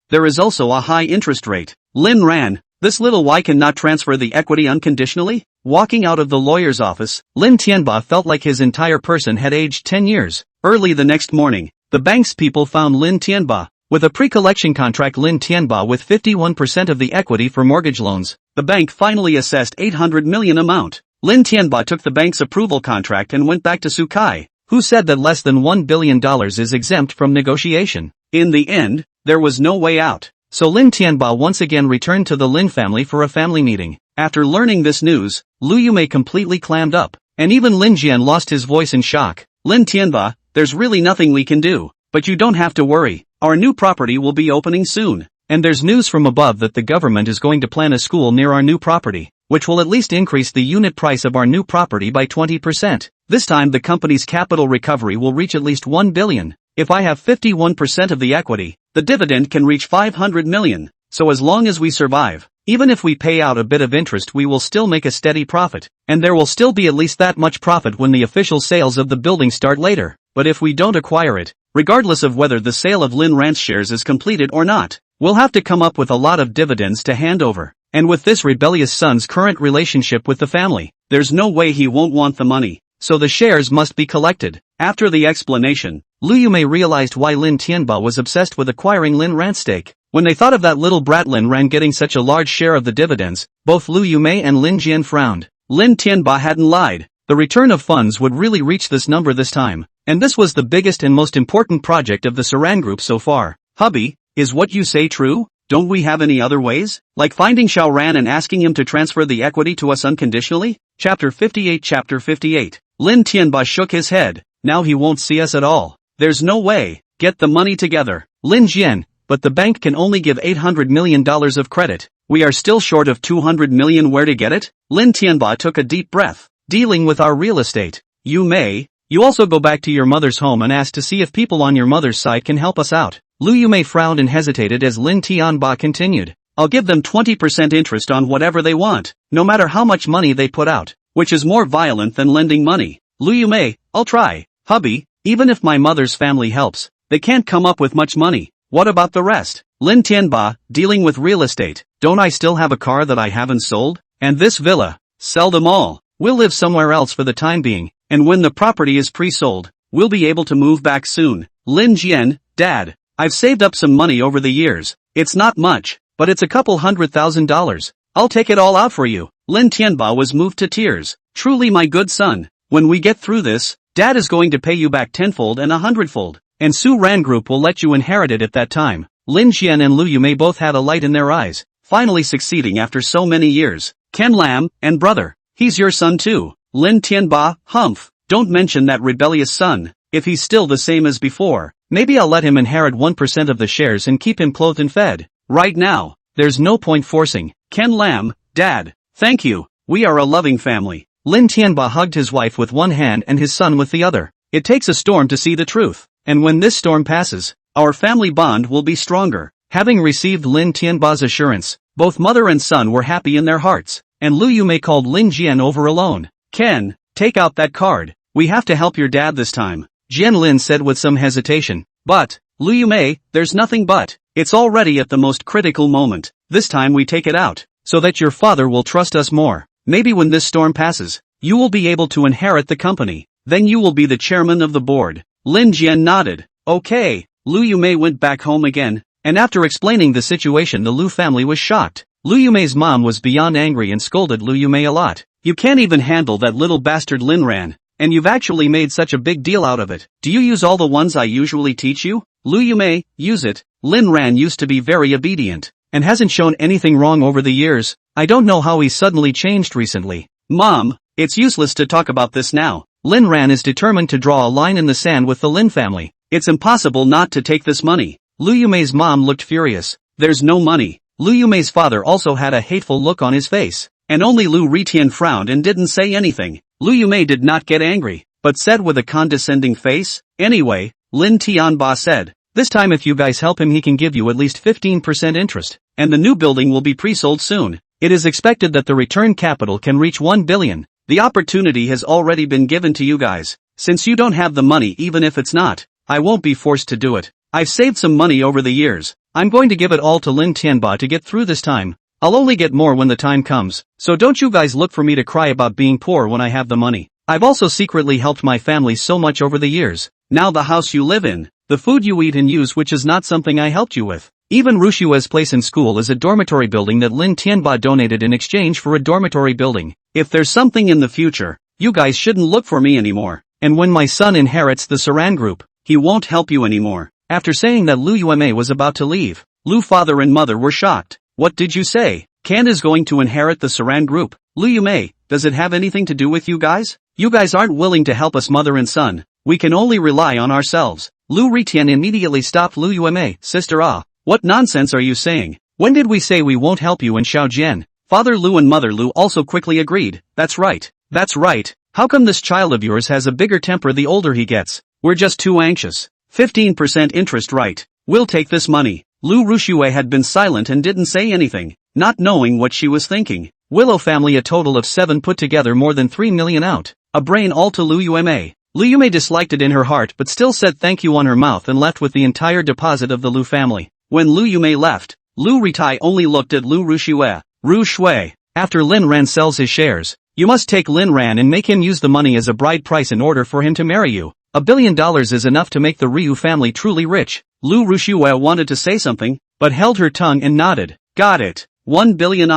there is also a high interest rate. Lin Ran, this little Y cannot transfer the equity unconditionally? Walking out of the lawyer's office, Lin Tianba felt like his entire person had aged 10 years. Early the next morning, the bank's people found Lin Tianba with a pre-collection contract. Lin Tianba with 51% of the equity for mortgage loans. The bank finally assessed 800 million amount. Lin Tianba took the bank's approval contract and went back to Su Kai, who said that less than $1 billion is exempt from negotiation. In the end, there was no way out. So Lin Tianba once again returned to the Lin family for a family meeting. After learning this news, Lu Yumei completely clammed up, and even Lin Jian lost his voice in shock. Lin Tianba, there's really nothing we can do, but you don't have to worry. Our new property will be opening soon, and there's news from above that the government is going to plan a school near our new property, which will at least increase the unit price of our new property by 20%. This time the company's capital recovery will reach at least 1 billion. If I have 51% of the equity, the dividend can reach 500 million. So as long as we survive, even if we pay out a bit of interest, we will still make a steady profit, and there will still be at least that much profit when the official sales of the building start later. But if we don't acquire it, regardless of whether the sale of Lin Ranch shares is completed or not, we'll have to come up with a lot of dividends to hand over. And with this rebellious son's current relationship with the family, there's no way he won't want the money. So the shares must be collected. After the explanation, Lu Yumei realized why Lin Tianba was obsessed with acquiring Lin Ran's stake. When they thought of that little brat Lin Ran getting such a large share of the dividends, both Lu Yumei and Lin Jian frowned. Lin Tianba hadn't lied. The return of funds would really reach this number this time. And this was the biggest and most important project of the Saran Group so far. Hubby, is what you say true? Don't we have any other ways? Like finding Xiaoran and asking him to transfer the equity to us unconditionally? Chapter 58. Lin Tianba shook his head. Now he won't see us at all. There's no way. Get the money together. Lin Jian, but the bank can only give $800 million of credit. We are still short of 200 million. Where to get it? Lin Tianba took a deep breath. Dealing with our real estate. You may. You also go back to your mother's home and ask to see if people on your mother's side can help us out. Lu Yumei frowned and hesitated as Lin Tianba continued. I'll give them 20% interest on whatever they want, no matter how much money they put out, which is more violent than lending money. Lu Yumei, I'll try. Hubby, even if my mother's family helps, they can't come up with much money. What about the rest? Lin Tianba, dealing with real estate. Don't I still have a car that I haven't sold? And this villa? Sell them all. We'll live somewhere else for the time being, and when the property is pre-sold, we'll be able to move back soon. Lin Jian, Dad, I've saved up some money over the years. It's not much, but it's a couple $100,000. I'll take it all out for you. Lin Tianba was moved to tears. Truly my good son, when we get through this, Dad is going to pay you back tenfold and 100-fold, and Su Ran Group will let you inherit it at that time. Lin Jian and Lu Yumei both had a light in their eyes, finally succeeding after so many years. Ken Lam, and brother, he's your son too. Lin Tianba, humph, don't mention that rebellious son. If he's still the same as before, maybe I'll let him inherit 1% of the shares and keep him clothed and fed. Right now, there's no point forcing. Ken Lam, Dad, thank you. We are a loving family. Lin Tianba hugged his wife with one hand and his son with the other. It takes a storm to see the truth, and when this storm passes, our family bond will be stronger. Having received Lin Tianba's assurance, both mother and son were happy in their hearts, and Lu Yumei called Lin Jian over alone. Ken, take out that card. We have to help your dad this time. Jian Lin said with some hesitation. But, Lu Yumei, there's nothing but. It's already at the most critical moment. This time we take it out, so that your father will trust us more. Maybe when this storm passes, you will be able to inherit the company. Then you will be the chairman of the board. Lin Jian nodded. Okay. Lu Yumei went back home again, and after explaining the situation the Lu family was shocked. Lu Yumei's mom was beyond angry and scolded Lu Yumei a lot. You can't even handle that little bastard Lin Ran, and you've actually made such a big deal out of it. Do you use all the ones I usually teach you? Lu Yumei, use it. Lin Ran used to be very obedient, and hasn't shown anything wrong over the years. I don't know how he suddenly changed recently. Mom, it's useless to talk about this now. Lin Ran is determined to draw a line in the sand with the Lin family. It's impossible not to take this money. Lu Yumei's mom looked furious. There's no money. Lu Yumei's father also had a hateful look on his face, and only Lu Ritian frowned and didn't say anything. Lu Yumei did not get angry, but said with a condescending face, anyway, Lin Tianba said, this time if you guys help him he can give you at least 15% interest, and the new building will be pre-sold soon. It is expected that the return capital can reach 1 billion. The opportunity has already been given to you guys. Since you don't have the money even if it's not, I won't be forced to do it. I've saved some money over the years. I'm going to give it all to Lin Tianba to get through this time. I'll only get more when the time comes, so don't you guys look for me to cry about being poor when I have the money. I've also secretly helped my family so much over the years. Now the house you live in, the food you eat and use which is not something I helped you with. Even Rushua's place in school is a dormitory building that Lin Tianba donated in exchange for a dormitory building. If there's something in the future, you guys shouldn't look for me anymore. And when my son inherits the Saran Group, he won't help you anymore. After saying that Lu Yumei was about to leave, Lu father and mother were shocked. What did you say? Kan is going to inherit the Saran Group. Lu Yumei, does it have anything to do with you guys? You guys aren't willing to help us mother and son. We can only rely on ourselves. Lu Ritian immediately stopped Lu Yumei. Sister what nonsense are you saying? When did we say we won't help you in Shaojian? Father Lu and Mother Lu also quickly agreed. That's right. That's right. How come this child of yours has a bigger temper the older he gets? We're just too anxious. 15% interest, right? We'll take this money. Lu Rushue had been silent and didn't say anything, not knowing what she was thinking. Willow family a total of 7 put together more than 3 million out. A brain all to Lu Yumei. Lu Yumei disliked it in her heart but still said thank you on her mouth and left with the entire deposit of the Lu family. When Lu Yumei left, Lu Ritai only looked at Lu Rushue. Rushui, after Lin Ran sells his shares, you must take Lin Ran and make him use the money as a bride price in order for him to marry you. $1 billion is enough to make the Ryu family truly rich. Lu Rushue wanted to say something, but held her tongue and nodded. Got it. 1 billion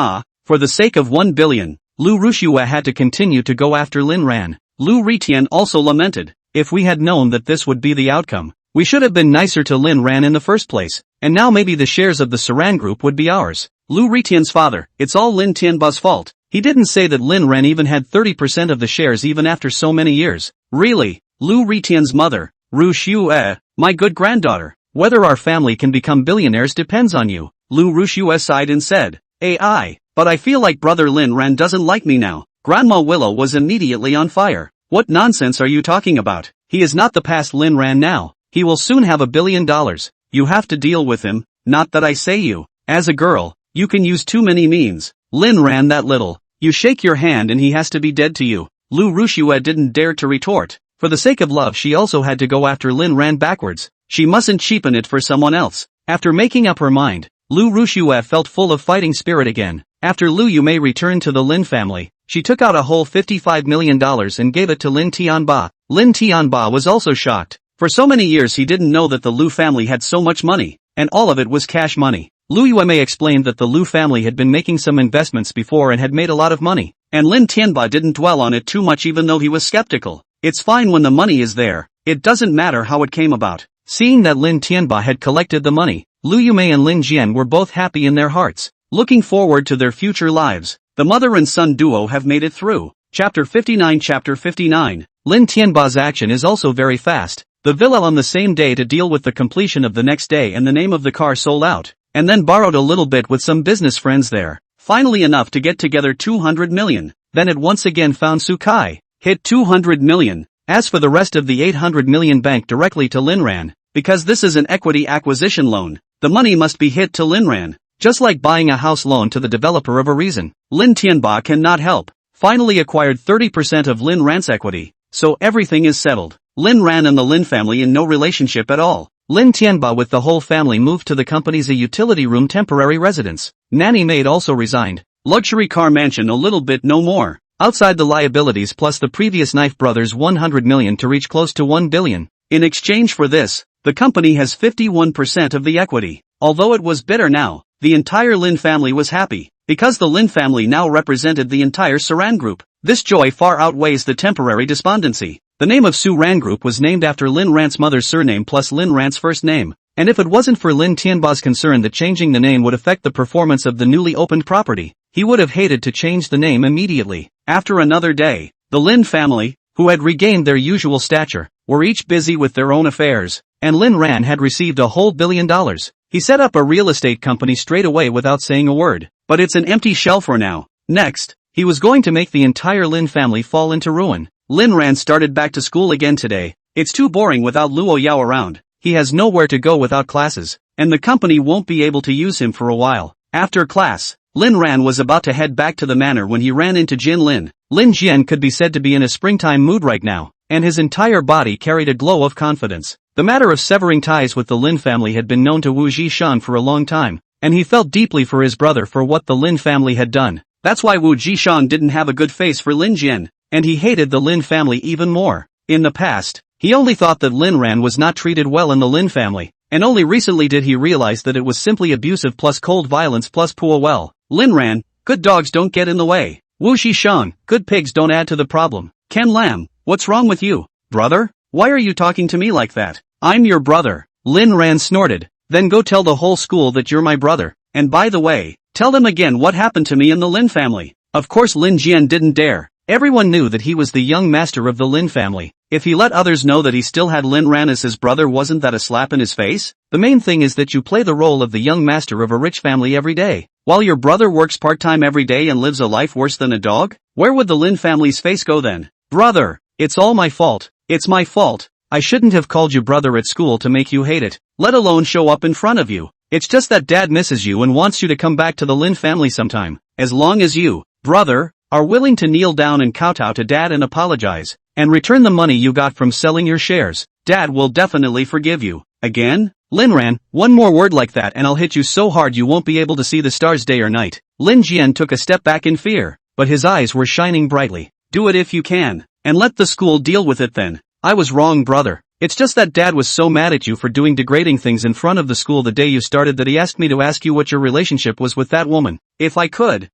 for the sake of 1 billion. Lu Rushue had to continue to go after Lin Ran. Lu Ritian also lamented, if we had known that this would be the outcome, we should have been nicer to Lin Ran in the first place, and now maybe the shares of the Saran group would be ours. Lu Ritian's father, it's all Lin Tianba's fault. He didn't say that Lin Ran even had 30% of the shares even after so many years. Really? Lu Ritian's mother, Ru Shue, my good granddaughter, whether our family can become billionaires depends on you. Lu Rushue sighed and said, but I feel like brother Lin Ran doesn't like me now. Grandma Willow was immediately on fire. What nonsense are you talking about? He is not the past Lin Ran now. He will soon have $1 billion. You have to deal with him, not that I say you. As a girl, you can use too many means. Lin Ran that little. You shake your hand and he has to be dead to you. Lu Rushue didn't dare to retort. For the sake of love she also had to go after Lin Ran backwards. She mustn't cheapen it for someone else. After making up her mind, Lu Rushue felt full of fighting spirit again. After Lu Yumei returned to the Lin family, she took out a whole $55 million and gave it to Lin Tianba. Lin Tianba was also shocked. For so many years he didn't know that the Lu family had so much money, and all of it was cash money. Lu Yumei explained that the Lu family had been making some investments before and had made a lot of money, and Lin Tianba didn't dwell on it too much even though he was skeptical. It's fine when the money is there, it doesn't matter how it came about. Seeing that Lin Tianba had collected the money, Lu Yumei and Lin Jian were both happy in their hearts, looking forward to their future lives. The mother and son duo have made it through. Chapter 59. Chapter 59. Lin Tianba's action is also very fast. The villa on the same day to deal with the completion of the next day and the name of the car sold out, and then borrowed a little bit with some business friends there. Finally enough to get together 200 million. Then it once again found Sukai. Hit 200 million. As for the rest of the 800 million bank directly to Lin Ran, because this is an equity acquisition loan, the money must be hit to Lin Ran. Just like buying a house loan to the developer of a reason. Lin Tianba cannot help. Finally acquired 30% of Lin Ran's equity, so everything is settled. Lin Ran and the Lin family in no relationship at all. Lin Tianba with the whole family moved to the company's utility room temporary residence. Nanny maid also resigned. Luxury car mansion a little bit no more. Outside the liabilities plus the previous Knife Brothers 100 million to reach close to 1 billion. In exchange for this, the company has 51% of the equity. Although it was bitter now, the entire Lin family was happy, because the Lin family now represented the entire Saran group. This joy far outweighs the temporary despondency. The name of Saran group was named after Lin Ran's mother's surname plus Lin Ran's first name, and if it wasn't for Lin Tianba's concern that changing the name would affect the performance of the newly opened property, he would have hated to change the name immediately. After another day, the Lin family, who had regained their usual stature, were each busy with their own affairs, and Lin Ran had received a whole $1 billion. He set up a real estate company straight away without saying a word, but it's an empty shell for now. Next, he was going to make the entire Lin family fall into ruin. Lin Ran started back to school again today. It's too boring without Luo Yao around. He has nowhere to go without classes, and the company won't be able to use him for a while. After class, Lin Ran was about to head back to the manor when he ran into Jin Lin. Lin Jian could be said to be in a springtime mood right now, and his entire body carried a glow of confidence. The matter of severing ties with the Lin family had been known to Wu Jishan for a long time, and he felt deeply for his brother for what the Lin family had done. That's why Wu Jishan didn't have a good face for Lin Jian, and he hated the Lin family even more. In the past, he only thought that Lin Ran was not treated well in the Lin family, and only recently did he realize that it was simply abusive plus cold violence plus poor well. Lin Ran, good dogs don't get in the way. Wu Jishan, good pigs don't add to the problem. Ken Lam, what's wrong with you, brother? Why are you talking to me like that? I'm your brother. Lin Ran snorted. Then go tell the whole school that you're my brother. And by the way, tell them again what happened to me in the Lin family. Of course Lin Jian didn't dare. Everyone knew that he was the young master of the Lin family. If he let others know that he still had Lin Ran as his brother, wasn't that a slap in his face? The main thing is that you play the role of the young master of a rich family every day, while your brother works part-time every day and lives a life worse than a dog? Where would the Lin family's face go then? Brother, it's all my fault. It's my fault. I shouldn't have called you brother at school to make you hate it, let alone show up in front of you. It's just that dad misses you and wants you to come back to the Lin family sometime. As long as you, brother, are willing to kneel down and kowtow to dad and apologize, and return the money you got from selling your shares, dad will definitely forgive you. Again? Lin Ran, one more word like that and I'll hit you so hard you won't be able to see the stars day or night. Lin Jian took a step back in fear, but his eyes were shining brightly. Do it if you can, and let the school deal with it then. I was wrong, brother. It's just that dad was so mad at you for doing degrading things in front of the school the day you started that he asked me to ask you what your relationship was with that woman. If I could,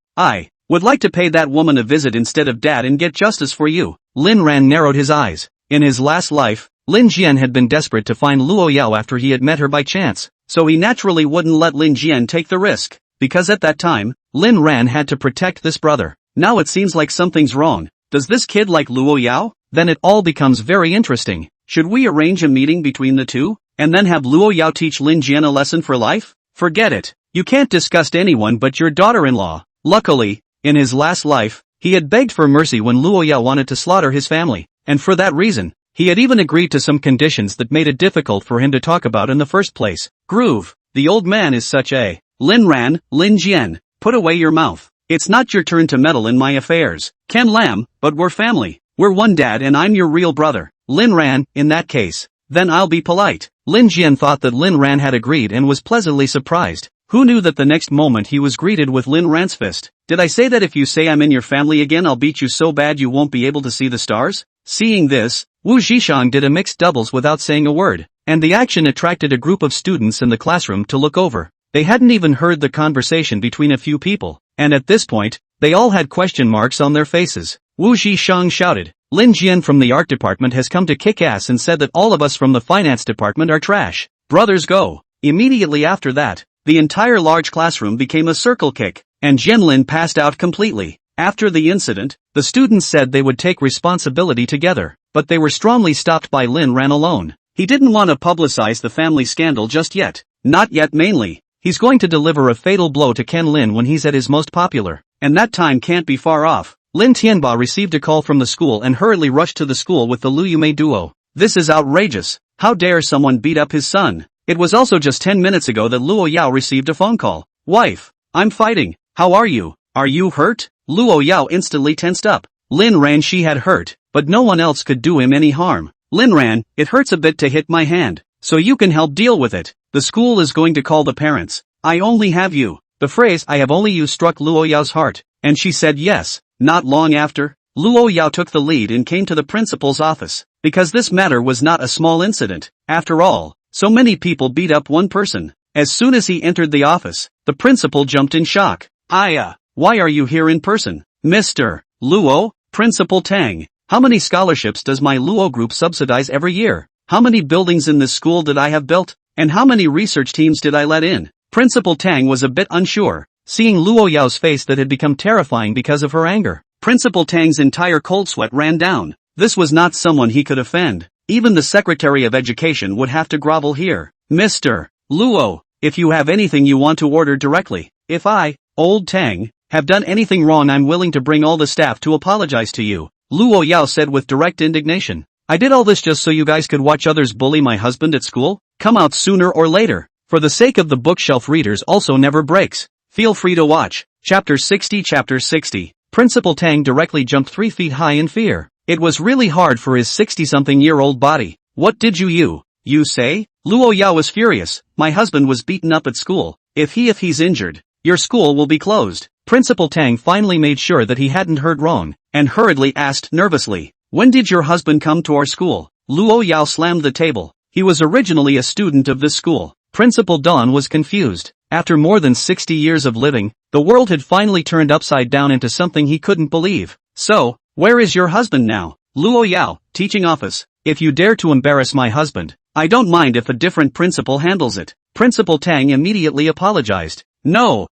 Would like to pay that woman a visit instead of dad and get justice for you. Lin Ran narrowed his eyes. In his last life, Lin Jian had been desperate to find Luo Yao after he had met her by chance, so he naturally wouldn't let Lin Jian take the risk, because at that time, Lin Ran had to protect this brother. Now it seems like something's wrong. Does this kid like Luo Yao? Then it all becomes very interesting. Should we arrange a meeting between the two, and then have Luo Yao teach Lin Jian a lesson for life? Forget it. You can't disgust anyone but your daughter-in-law. Luckily, in his last life, he had begged for mercy when Luo Yao wanted to slaughter his family, and for that reason, he had even agreed to some conditions that made it difficult for him to talk about in the first place. Groove, the old man is such a... Lin Ran, Lin Jian, put away your mouth. It's not your turn to meddle in my affairs. Ken Lam, but we're family. We're one dad and I'm your real brother. Lin Ran, in that case, then I'll be polite. Lin Jian thought that Lin Ran had agreed and was pleasantly surprised. Who knew that the next moment he was greeted with Lin Ran's fist? Did I say that if you say I'm in your family again I'll beat you so bad you won't be able to see the stars? Seeing this, Wu Zhishang did a mixed doubles without saying a word, and the action attracted a group of students in the classroom to look over. They hadn't even heard the conversation between a few people, and at this point, they all had question marks on their faces. Wu Zhishang shouted, Lin Jian from the art department has come to kick ass and said that all of us from the finance department are trash. Brothers go. Immediately after that, the entire large classroom became a circle kick, and Jianlin passed out completely. After the incident, the students said they would take responsibility together, but they were strongly stopped by Lin Ran alone. He didn't want to publicize the family scandal just yet. Not yet mainly. He's going to deliver a fatal blow to Ken Lin when he's at his most popular, and that time can't be far off. Lin Tianba received a call from the school and hurriedly rushed to the school with the Lu Yumei duo. This is outrageous. How dare someone beat up his son? It was also just 10 minutes ago that Luo Yao received a phone call. Wife, I'm fighting. How are you? Are you hurt? Luo Yao instantly tensed up. Lin Ran she had hurt, but no one else could do him any harm. Lin Ran, it hurts a bit to hit my hand, so you can help deal with it. The school is going to call the parents. I only have you. The phrase I have only you struck Luo Yao's heart, and she said yes. Not long after, Luo Yao took the lead and came to the principal's office, because this matter was not a small incident. After all, so many people beat up one person. As soon as he entered the office, the principal jumped in shock. Why are you here in person? Mr. Luo, Principal Tang, how many scholarships does my Luo group subsidize every year? How many buildings in this school did I have built? And how many research teams did I let in? Principal Tang was a bit unsure, seeing Luo Yao's face that had become terrifying because of her anger. Principal Tang's entire cold sweat ran down. This was not someone he could offend. Even the Secretary of Education would have to grovel here. Mr. Luo, if you have anything you want to order directly. If I, Old Tang, have done anything wrong I'm willing to bring all the staff to apologize to you. Luo Yao said with direct indignation. I did all this just so you guys could watch others bully my husband at school? Come out sooner or later. For the sake of the bookshelf readers also never breaks. Feel free to watch. Chapter 60. Chapter 60. Principal Tang directly jumped 3 feet high in fear. It was really hard for his 60-something-year-old body. What did you say? Luo Yao was furious. My husband was beaten up at school. If he's injured, your school will be closed. Principal Tang finally made sure that he hadn't heard wrong, and hurriedly asked nervously, when did your husband come to our school? Luo Yao slammed the table. He was originally a student of this school. Principal Don was confused. After more than 60 years of living, the world had finally turned upside down into something he couldn't believe. So, where is your husband now? Luo Yao, teaching office. If you dare to embarrass my husband, I don't mind if a different principal handles it. Principal Tang immediately apologized. No.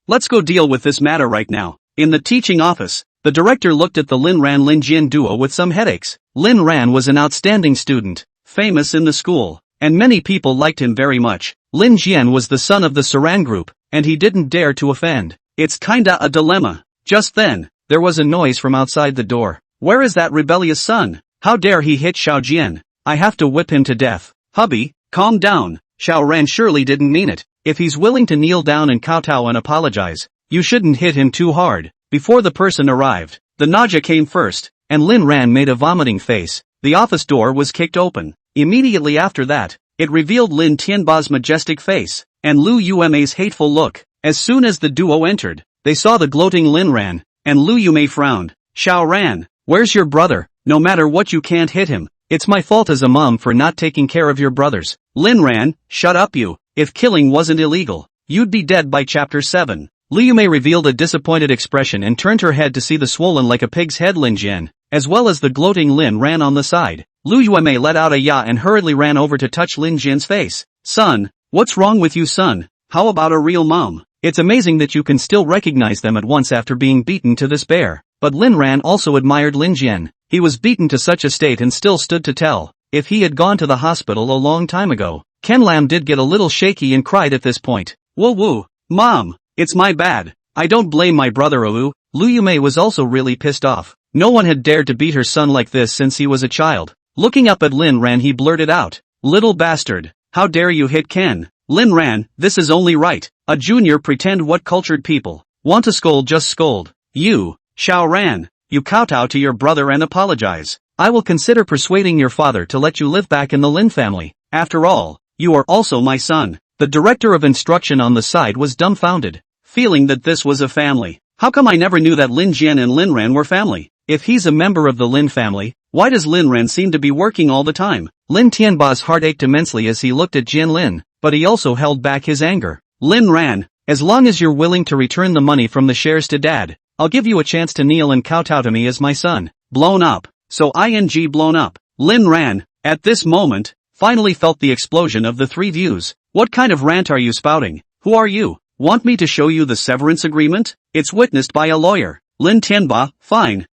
Let's go deal with this matter right now. In the teaching office, the director looked at the Lin Ran Lin Jian duo with some headaches. Lin Ran was an outstanding student, famous in the school, and many people liked him very much. Lin Jian was the son of the Saran group, and he didn't dare to offend. It's kinda a dilemma. Just then, there was a noise from outside the door. Where is that rebellious son? How dare he hit Xiao Jian? I have to whip him to death. Hubby, calm down. Xiao Ran surely didn't mean it. If he's willing to kneel down and kowtow and apologize, you shouldn't hit him too hard. Before the person arrived, the nausea came first, and Lin Ran made a vomiting face. The office door was kicked open. Immediately after that, it revealed Lin Tianba's majestic face, and Lu Yumei's hateful look. As soon as the duo entered, they saw the gloating Lin Ran, and Lu Yumei frowned. Xiao Ran, where's your brother? No matter what you can't hit him. It's my fault as a mom for not taking care of your brothers. Lin Ran, shut up you. If killing wasn't illegal, you'd be dead by chapter 7. Liu Yumei revealed a disappointed expression and turned her head to see the swollen like a pig's head Lin Jian, as well as the gloating Lin Ran on the side. Liu Yumei let out a ya and hurriedly ran over to touch Lin Jian's face. Son, what's wrong with you, son? How about a real mom? It's amazing that you can still recognize them at once after being beaten to despair. But Lin Ran also admired Lin Jian. He was beaten to such a state and still stood to tell. If he had gone to the hospital a long time ago. Ken Lam did get a little shaky and cried at this point. Woo woo, Mom, it's my bad. I don't blame my brother Liu Yumei was also really pissed off. No one had dared to beat her son like this since he was a child. Looking up at Lin Ran he blurted out. Little bastard, how dare you hit Ken? Lin Ran, this is only right. A junior pretend what cultured people. Want to scold just scold. You, Xiao Ran, you kowtow to your brother and apologize. I will consider persuading your father to let you live back in the Lin family. After all, you are also my son. The director of instruction on the side was dumbfounded, feeling that this was a family. How come I never knew that Lin Jian and Lin Ran were family? If he's a member of the Lin family, why does Lin Ran seem to be working all the time? Lin Tianba's heart ached immensely as he looked at Jian Lin, but he also held back his anger. Lin Ran, as long as you're willing to return the money from the shares to Dad, I'll give you a chance to kneel and kowtow to me as my son. Blown up. So ing blown up. Lin Ran, at this moment, finally felt the explosion of the three views. What kind of rant are you spouting? Who are you? Want me to show you the severance agreement? It's witnessed by a lawyer. Lin Tianba, fine.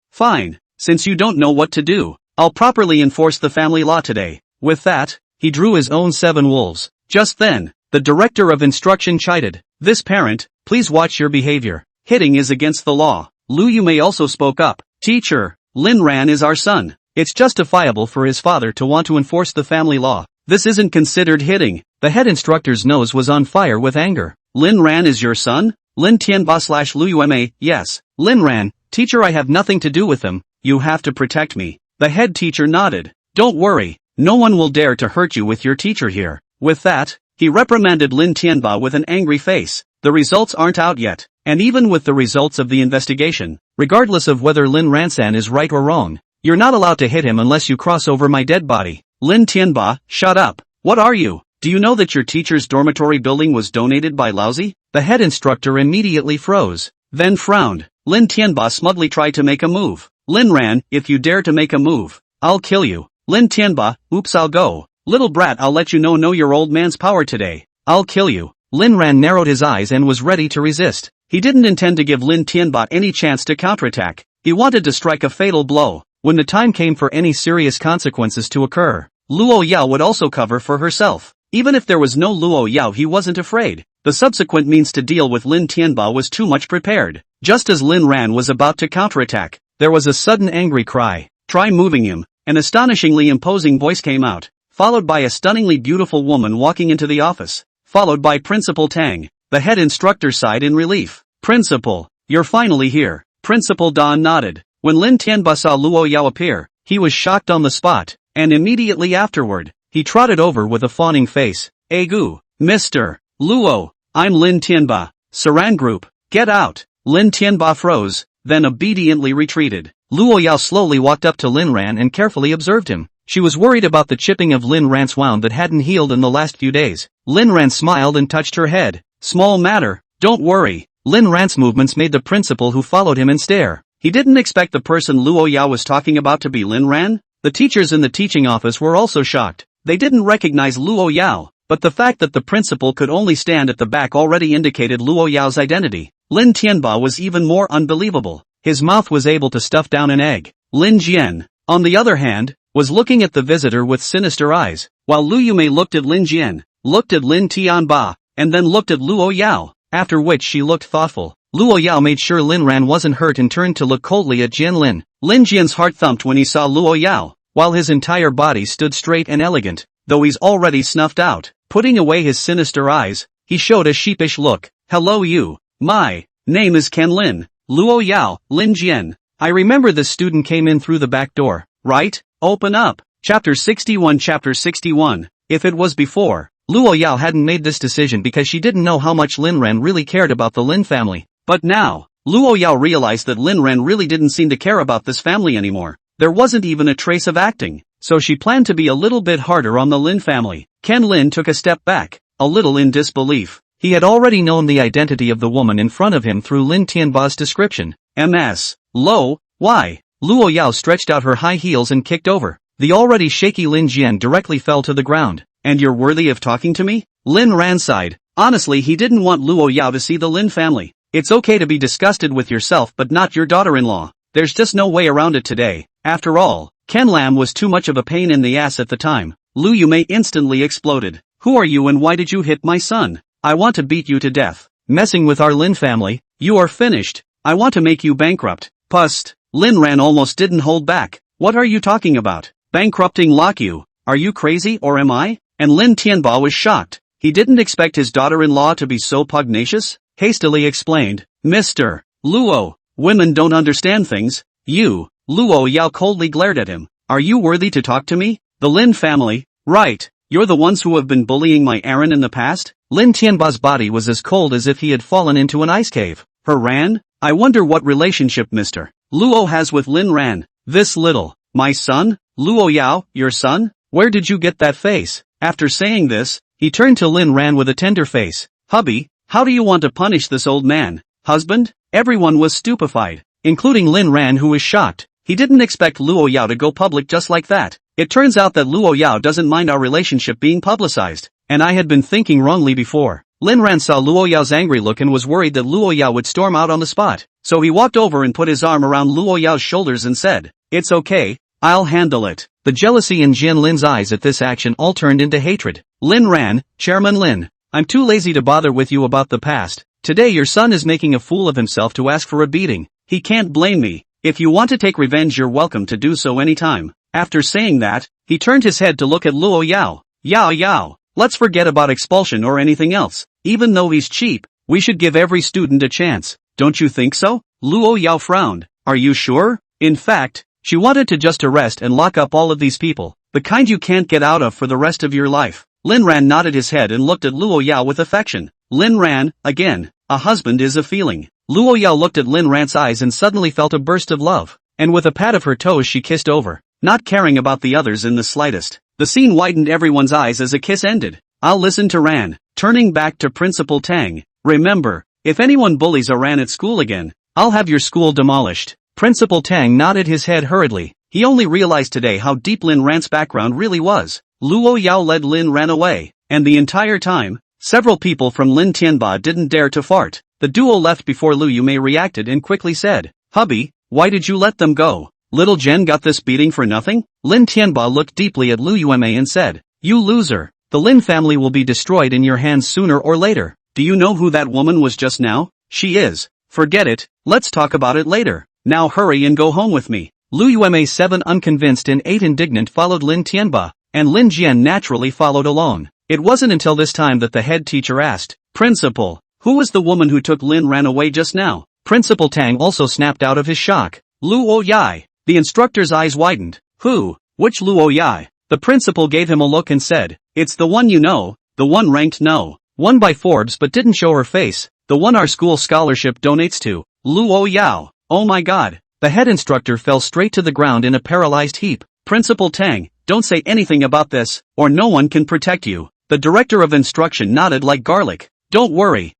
Since you don't know what to do, I'll properly enforce the family law today. With that, he drew his own 7 wolves. Just then, the director of instruction chided. This parent, please watch your behavior. Hitting is against the law. Liu Yumei also spoke up. Teacher, Lin Ran is our son. It's justifiable for his father to want to enforce the family law. This isn't considered hitting. The head instructor's nose was on fire with anger. Lin Ran is your son? Lin Tianba / Liu Yumei, yes. Lin Ran, teacher, I have nothing to do with him. You have to protect me. The head teacher nodded. Don't worry, no one will dare to hurt you with your teacher here. With that, he reprimanded Lin Tianba with an angry face. The results aren't out yet, and even with the results of the investigation, regardless of whether Lin Ransan is right or wrong, you're not allowed to hit him unless you cross over my dead body. Lin Tianba, shut up. What are you? Do you know that your teacher's dormitory building was donated by Lousy? The head instructor immediately froze, then frowned. Lin Tianba smugly tried to make a move. Lin Ran, if you dare to make a move, I'll kill you. Lin Tianba, oops, I'll go. Little brat, I'll let you know your old man's power today. I'll kill you. Lin Ran narrowed his eyes and was ready to resist. He didn't intend to give Lin Tianba any chance to counterattack. He wanted to strike a fatal blow. When the time came for any serious consequences to occur, Luo Yao would also cover for herself. Even if there was no Luo Yao, he wasn't afraid. The subsequent means to deal with Lin Tianba was too much prepared. Just as Lin Ran was about to counterattack, there was a sudden angry cry. Try moving him. An astonishingly imposing voice came out, followed by a stunningly beautiful woman walking into the office, followed by Principal Tang. The head instructor sighed in relief. Principal, you're finally here. Principal Dan nodded. When Lin Tianba saw Luo Yao appear, he was shocked on the spot, and immediately afterward, he trotted over with a fawning face. Egu, Mr. Luo, I'm Lin Tianba. Saran Group, get out. Lin Tianba froze, then obediently retreated. Luo Yao slowly walked up to Lin Ran and carefully observed him. She was worried about the chipping of Lin Ran's wound that hadn't healed in the last few days. Lin Ran smiled and touched her head. Small matter, don't worry. Lin Ran's movements made the principal who followed him stare. He didn't expect the person Luo Yao was talking about to be Lin Ran. The teachers in the teaching office were also shocked. They didn't recognize Luo Yao, but the fact that the principal could only stand at the back already indicated Luo Yao's identity. Lin Tianba was even more unbelievable. His mouth was able to stuff down an egg. Lin Jian, on the other hand, was looking at the visitor with sinister eyes, while Liu Yumei looked at Lin Jian, looked at Lin Tianba, and then looked at Luo Yao, after which she looked thoughtful. Luo Yao made sure Lin Ran wasn't hurt and turned to look coldly at Jian Lin. Lin Jian's heart thumped when he saw Luo Yao, while his entire body stood straight and elegant, though he's already snuffed out. Putting away his sinister eyes, he showed a sheepish look. Hello you. My name is Ken Lin. Luo Yao, Lin Jian. I remember this student came in through the back door, right? Open up. Chapter 61. Chapter 61. If it was before, Luo Yao hadn't made this decision because she didn't know how much Lin Ran really cared about the Lin family. But now, Luo Yao realized that Lin Ran really didn't seem to care about this family anymore. There wasn't even a trace of acting, so she planned to be a little bit harder on the Lin family. Ken Lin took a step back, a little in disbelief. He had already known the identity of the woman in front of him through Lin Tianba's description. MS. Lo, why? Luo Yao stretched out her high heels and kicked over. The already shaky Lin Jian directly fell to the ground. And you're worthy of talking to me? Lin Ran sighed. Honestly, he didn't want Luo Yao to see the Lin family. It's okay to be disgusted with yourself but not your daughter-in-law. There's just no way around it today. After all, Ken Lam was too much of a pain in the ass at the time. Lu Yumei instantly exploded. Who are you and why did you hit my son? I want to beat you to death. Messing with our Lin family? You are finished. I want to make you bankrupt. Pust. Lin Ran almost didn't hold back. What are you talking about? Bankrupting Lok Yu? Are you crazy or am I? And Lin Tianba was shocked. He didn't expect his daughter-in-law to be so pugnacious. Hastily explained. Mr. Luo, women don't understand things. You. Luo Yao coldly glared at him. Are you worthy to talk to me? The Lin family? Right. You're the ones who have been bullying my Aaron in the past? Lin Tianba's body was as cold as if he had fallen into an ice cave. Her Ran? I wonder what relationship Mr. Luo has with Lin Ran. This little. My son? Luo Yao, your son? Where did you get that face? After saying this, he turned to Lin Ran with a tender face. Hubby, how do you want to punish this old man? Husband? Everyone was stupefied, including Lin Ran who was shocked. He didn't expect Luo Yao to go public just like that. It turns out that Luo Yao doesn't mind our relationship being publicized, and I had been thinking wrongly before. Lin Ran saw Luo Yao's angry look and was worried that Luo Yao would storm out on the spot, so he walked over and put his arm around Luo Yao's shoulders and said, "It's okay, I'll handle it." The jealousy in Jian Lin's eyes at this action all turned into hatred. Lin Ran, Chairman Lin, I'm too lazy to bother with you about the past. Today your son is making a fool of himself to ask for a beating. He can't blame me. If you want to take revenge you're welcome to do so anytime. After saying that, he turned his head to look at Luo Yao. Yao, let's forget about expulsion or anything else. Even though he's cheap, we should give every student a chance. Don't you think so? Luo Yao frowned. Are you sure? In fact, she wanted to just arrest and lock up all of these people, the kind you can't get out of for the rest of your life. Lin Ran nodded his head and looked at Luo Yao with affection. Lin Ran, again, a husband is a feeling. Luo Yao looked at Lin Ran's eyes and suddenly felt a burst of love, and with a pat of her toes she kissed over, not caring about the others in the slightest. The scene widened everyone's eyes as a kiss ended. I'll listen to Ran. Turning back to Principal Tang. Remember, if anyone bullies a Ran at school again, I'll have your school demolished. Principal Tang nodded his head hurriedly. He only realized today how deep Lin Ran's background really was. Luo Yao led Lin Ran away, and the entire time, several people from Lin Tianba didn't dare to fart. The duo left before Lu Yumei reacted and quickly said, Hubby, why did you let them go? Little Jen got this beating for nothing? Lin Tianba looked deeply at Lu Yumei and said, You loser. The Lin family will be destroyed in your hands sooner or later. Do you know who that woman was just now? She is. Forget it, let's talk about it later. Now hurry and go home with me. Lu Yumei 7 unconvinced and 8 indignant followed Lin Tianba, and Lin Jian naturally followed along. It wasn't until this time that the head teacher asked, Principal, who was the woman who took Lin Ran away just now? Principal Tang also snapped out of his shock. Luo Yai. The instructor's eyes widened. Who? Which Luo Yai? The principal gave him a look and said, It's the one you know, the one ranked no. Won by Forbes but didn't show her face, the one our school scholarship donates to. Luo Yao. Oh my god. The head instructor fell straight to the ground in a paralyzed heap. Principal Tang, don't say anything about this, or no one can protect you. The director of instruction nodded like garlic. Don't worry,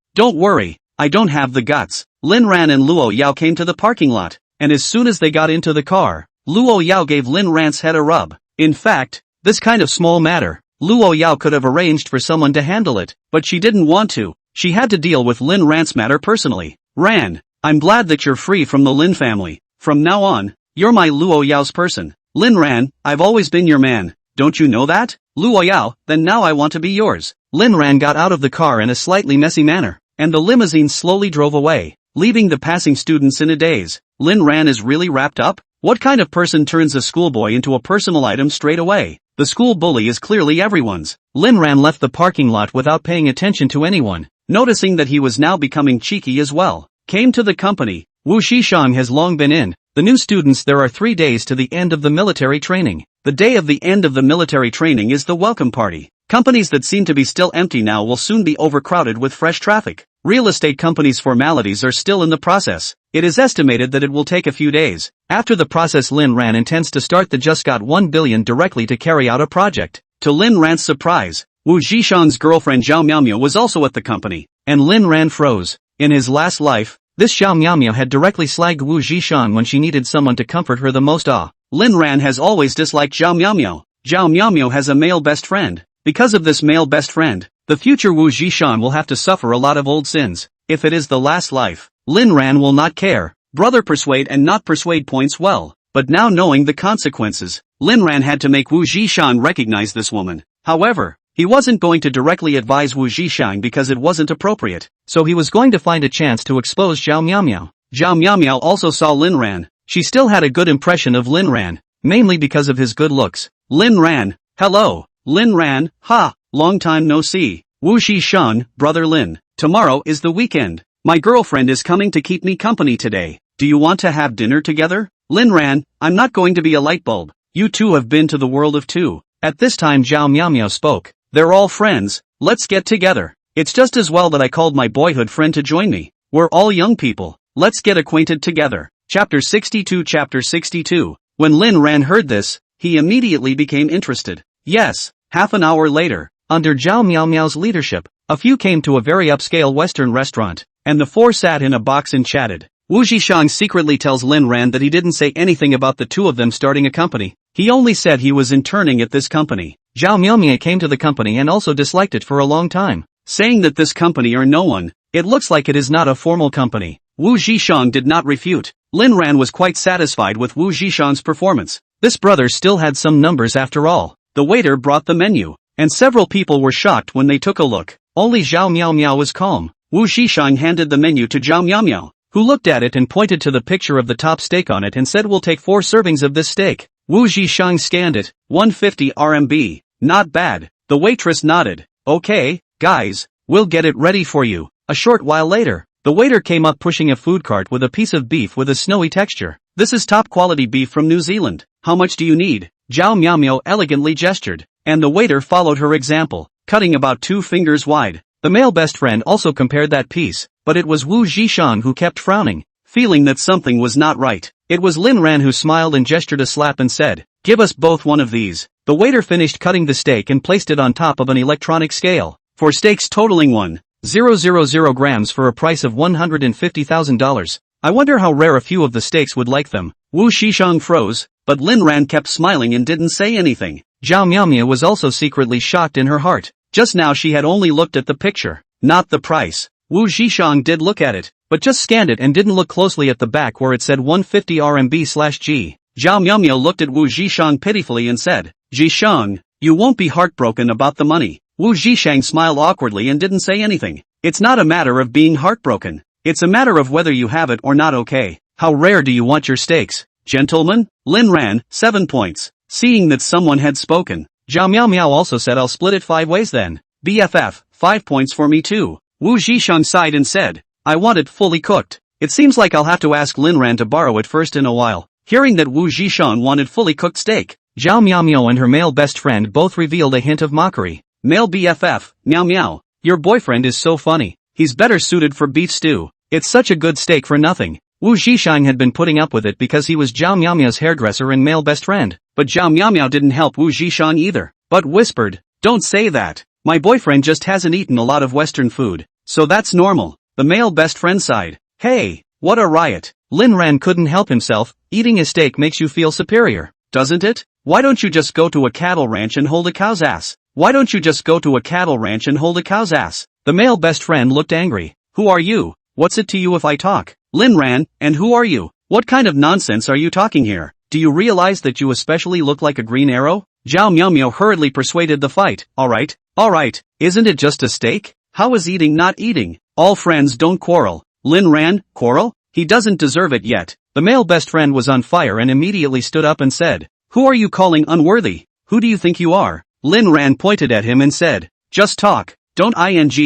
I don't have the guts. Lin Ran and Luo Yao came to the parking lot, and as soon as they got into the car, Luo Yao gave Lin Ran's head a rub. In fact, this kind of small matter, Luo Yao could have arranged for someone to handle it, but she didn't want to. She had to deal with Lin Ran's matter personally. Ran, I'm glad that you're free from the Lin family. From now on, you're my Luo Yao's person. Lin Ran, I've always been your man. Don't you know that? Luo Yao, then now I want to be yours. Lin Ran got out of the car in a slightly messy manner, and the limousine slowly drove away, leaving the passing students in a daze. Lin Ran is really wrapped up? What kind of person turns a schoolboy into a personal item straight away? The school bully is clearly everyone's. Lin Ran left the parking lot without paying attention to anyone, noticing that he was now becoming cheeky as well. Came to the company. Wu Shishang has long been in. The new students, there are 3 days to the end of the military training. The day of the end of the military training is the welcome party. Companies that seem to be still empty now will soon be overcrowded with fresh traffic. Real estate companies' formalities are still in the process. It is estimated that it will take a few days. After the process, Lin Ran intends to start the just got 1 billion directly to carry out a project. To Lin Ran's surprise, Wu Zhishang's girlfriend Zhao Miaomio was also at the company, and Lin Ran froze. In his last life, this Zhao Miaomio had directly slagged Wu Zhishang when she needed someone to comfort her the most. Lin Ran has always disliked Zhao Miaomio. Zhao Miaomio has a male best friend. Because of this male best friend, the future Wu Zhishan will have to suffer a lot of old sins. If it is the last life, Lin Ran will not care. Brother persuade and not persuade points well. But now knowing the consequences, Lin Ran had to make Wu Zhishan recognize this woman. However, he wasn't going to directly advise Wu Zhishan because it wasn't appropriate. So he was going to find a chance to expose Zhao Miaomio. Zhao Miaomio also saw Lin Ran. She still had a good impression of Lin Ran, mainly because of his good looks. Lin Ran, hello, Lin Ran, ha, long time no see. Wu Zhishan, brother Lin, tomorrow is the weekend. My girlfriend is coming to keep me company today. Do you want to have dinner together? Lin Ran, I'm not going to be a light bulb. You two have been to the world of two. At this time Zhao Miaomio spoke. They're all friends, let's get together. It's just as well that I called my boyhood friend to join me. We're all young people, let's get acquainted together. Chapter 62. When Lin Ran heard this, he immediately became interested. Yes, half an hour later, under Zhao Miaomio's leadership, a few came to a very upscale Western restaurant, and the four sat in a box and chatted. Wu Zhishang secretly tells Lin Ran that he didn't say anything about the two of them starting a company. He only said he was interning at this company. Zhao Miaomio came to the company and also disliked it for a long time, saying that this company or no one, it looks like it is not a formal company. Wu Zhishang did not refute. Lin Ran was quite satisfied with Wu Zhishang's performance. This brother still had some numbers after all. The waiter brought the menu, and several people were shocked when they took a look. Only Zhao Miaomio was calm. Wu Zhishang handed the menu to Zhao Miaomio, who looked at it and pointed to the picture of the top steak on it and said, "We'll take 4 servings of this steak." Wu Zhishang scanned it, 150 RMB. Not bad. The waitress nodded. Okay, guys, we'll get it ready for you. A short while later, the waiter came up pushing a food cart with a piece of beef with a snowy texture. This is top quality beef from New Zealand. How much do you need? Zhao Miaomio elegantly gestured, and the waiter followed her example, cutting about 2 fingers wide. The male best friend also compared that piece, but it was Wu Zhishang who kept frowning, feeling that something was not right. It was Lin Ran who smiled and gestured a slap and said, "Give us both one of these." The waiter finished cutting the steak and placed it on top of an electronic scale. For steaks totaling 1,000 grams for a price of $150,000. I wonder how rare a few of the steaks would like them. Wu Zhishang froze, but Lin Ran kept smiling and didn't say anything. Zhao Miaomio was also secretly shocked in her heart. Just now she had only looked at the picture, not the price. Wu Zhishang did look at it, but just scanned it and didn't look closely at the back where it said 150 RMB/G. Zhao Miaomio looked at Wu Zhishang pitifully and said, "Zhishang, you won't be heartbroken about the money." Wu Zhishang smiled awkwardly and didn't say anything. It's not a matter of being heartbroken. It's a matter of whether you have it or not. Okay. How rare do you want your steaks, gentlemen? Lin Ran, 7 points. Seeing that someone had spoken, Zhao Miaomio also said, "I'll split it 5 ways then." BFF, 5 points for me too. Wu Zhishang sighed and said, "I want it fully cooked. It seems like I'll have to ask Lin Ran to borrow it first in a while." Hearing that Wu Zhishang wanted fully cooked steak, Zhao Miaomio and her male best friend both revealed a hint of mockery. Male BFF, meow meow, your boyfriend is so funny. He's better suited for beef stew. It's such a good steak for nothing. Wu Zhishang had been putting up with it because he was Zhao Miaomio's hairdresser and male best friend. But Zhao Miaomio didn't help Wu Zhishang either, but whispered, "Don't say that. My boyfriend just hasn't eaten a lot of Western food, so that's normal." The male best friend sighed. Hey, what a riot. Lin Ran couldn't help himself. Eating a steak makes you feel superior, doesn't it? Why don't you just go to a cattle ranch and hold a cow's ass? Why don't you just go to a cattle ranch and hold a cow's ass? The male best friend looked angry. Who are you? What's it to you if I talk? Lin Ran, and who are you? What kind of nonsense are you talking here? Do you realize that you especially look like a green arrow? Zhao Miaomio hurriedly persuaded the fight. Alright, isn't it just a steak? How is eating not eating? All friends don't quarrel. Lin Ran, quarrel? He doesn't deserve it yet. The male best friend was on fire and immediately stood up and said, "Who are you calling unworthy? Who do you think you are?" Lin Ran pointed at him and said, "Just talk. Don't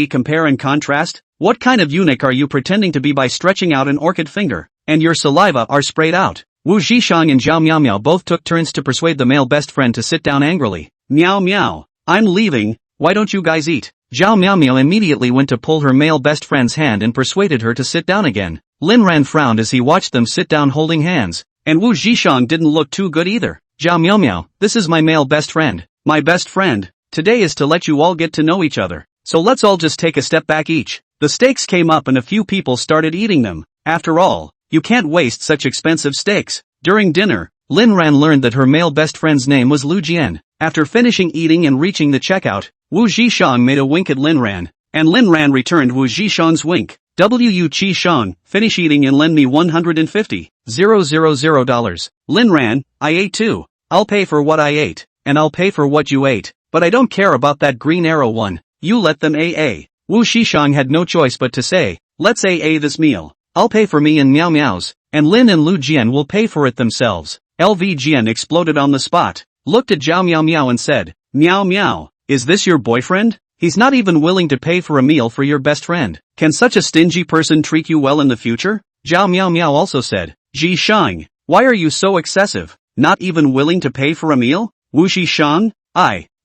compare and contrast? What kind of eunuch are you pretending to be by stretching out an orchid finger, and your saliva are sprayed out?" Wu Zhishang and Zhao Miaomio both took turns to persuade the male best friend to sit down angrily. Meow meow. I'm leaving, why don't you guys eat? Zhao Miaomio immediately went to pull her male best friend's hand and persuaded her to sit down again. Lin Ran frowned as he watched them sit down holding hands, and Wu Zhishang didn't look too good either. Zhao Miaomio, this is my male best friend. My best friend. today is to let you all get to know each other. So let's all just take a step back each. The steaks came up and a few people started eating them. After all, you can't waste such expensive steaks. During dinner, Lin Ran learned that her male best friend's name was Lu Jian. After finishing eating and reaching the checkout, Wu Zhishang made a wink at Lin Ran, and Lin Ran returned Wu Zhishang's wink. Wu Qishang, finish eating and lend me $150,000. Lin Ran, I ate too. I'll pay for what I ate, and I'll pay for what you ate, but I don't care about that green arrow one. You let them AA. Wu Zhishang had no choice but to say, let's AA this meal. I'll pay for me and Miao Miao's, and Lin and Lu Jian will pay for it themselves. LV Jian exploded on the spot, looked at Zhao Miao Miao and said, Miao Miao, is this your boyfriend? He's not even willing to pay for a meal for your best friend. Can such a stingy person treat you well in the future? Zhao Miao Miao also said, Zhishang, why are you so excessive? Not even willing to pay for a meal? Wu Zhishang,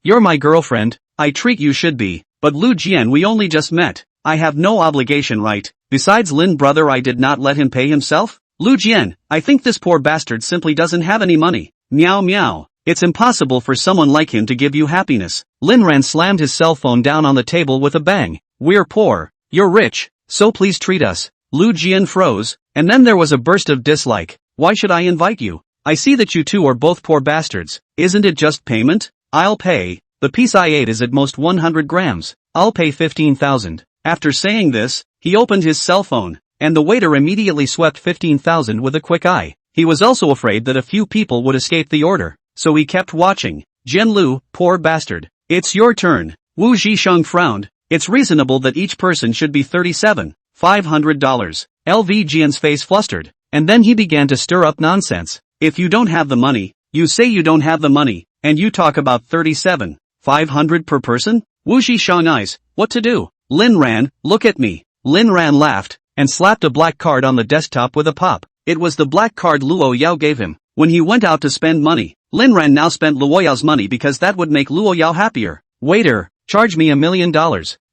you're my girlfriend, I treat you should be, but Lu Jian we only just met, I have no obligation right, besides Lin brother I did not let him pay himself? Lu Jian, I think this poor bastard simply doesn't have any money. Miao Miao. It's impossible for someone like him to give you happiness. Lin Ran slammed his cell phone down on the table with a bang. We're poor, you're rich, so please treat us. Lu Jian froze, and then there was a burst of dislike. Why should I invite you? I see that you two are both poor bastards. Isn't it just payment? I'll pay. The piece I ate is at most 100 grams. I'll pay 15,000. After saying this, he opened his cell phone, and the waiter immediately swept 15,000 with a quick eye. He was also afraid that a few people would escape the order, so he kept watching. Jian Lu, poor bastard. It's your turn. Wu Zhishang frowned. It's reasonable that each person should be $37,500. LV Jian's face flustered, and then he began to stir up nonsense. If you don't have the money, you say you don't have the money, and you talk about $37,500 per person? Wu Zhishang eyes, what to do? Lin Ran, look at me. Lin Ran laughed, and slapped a black card on the desktop with a pop. It was the black card Luo Yao gave him when he went out to spend money. Lin Ran now spent Luo Yao's money because that would make Luo Yao happier. Waiter, charge me $1 million.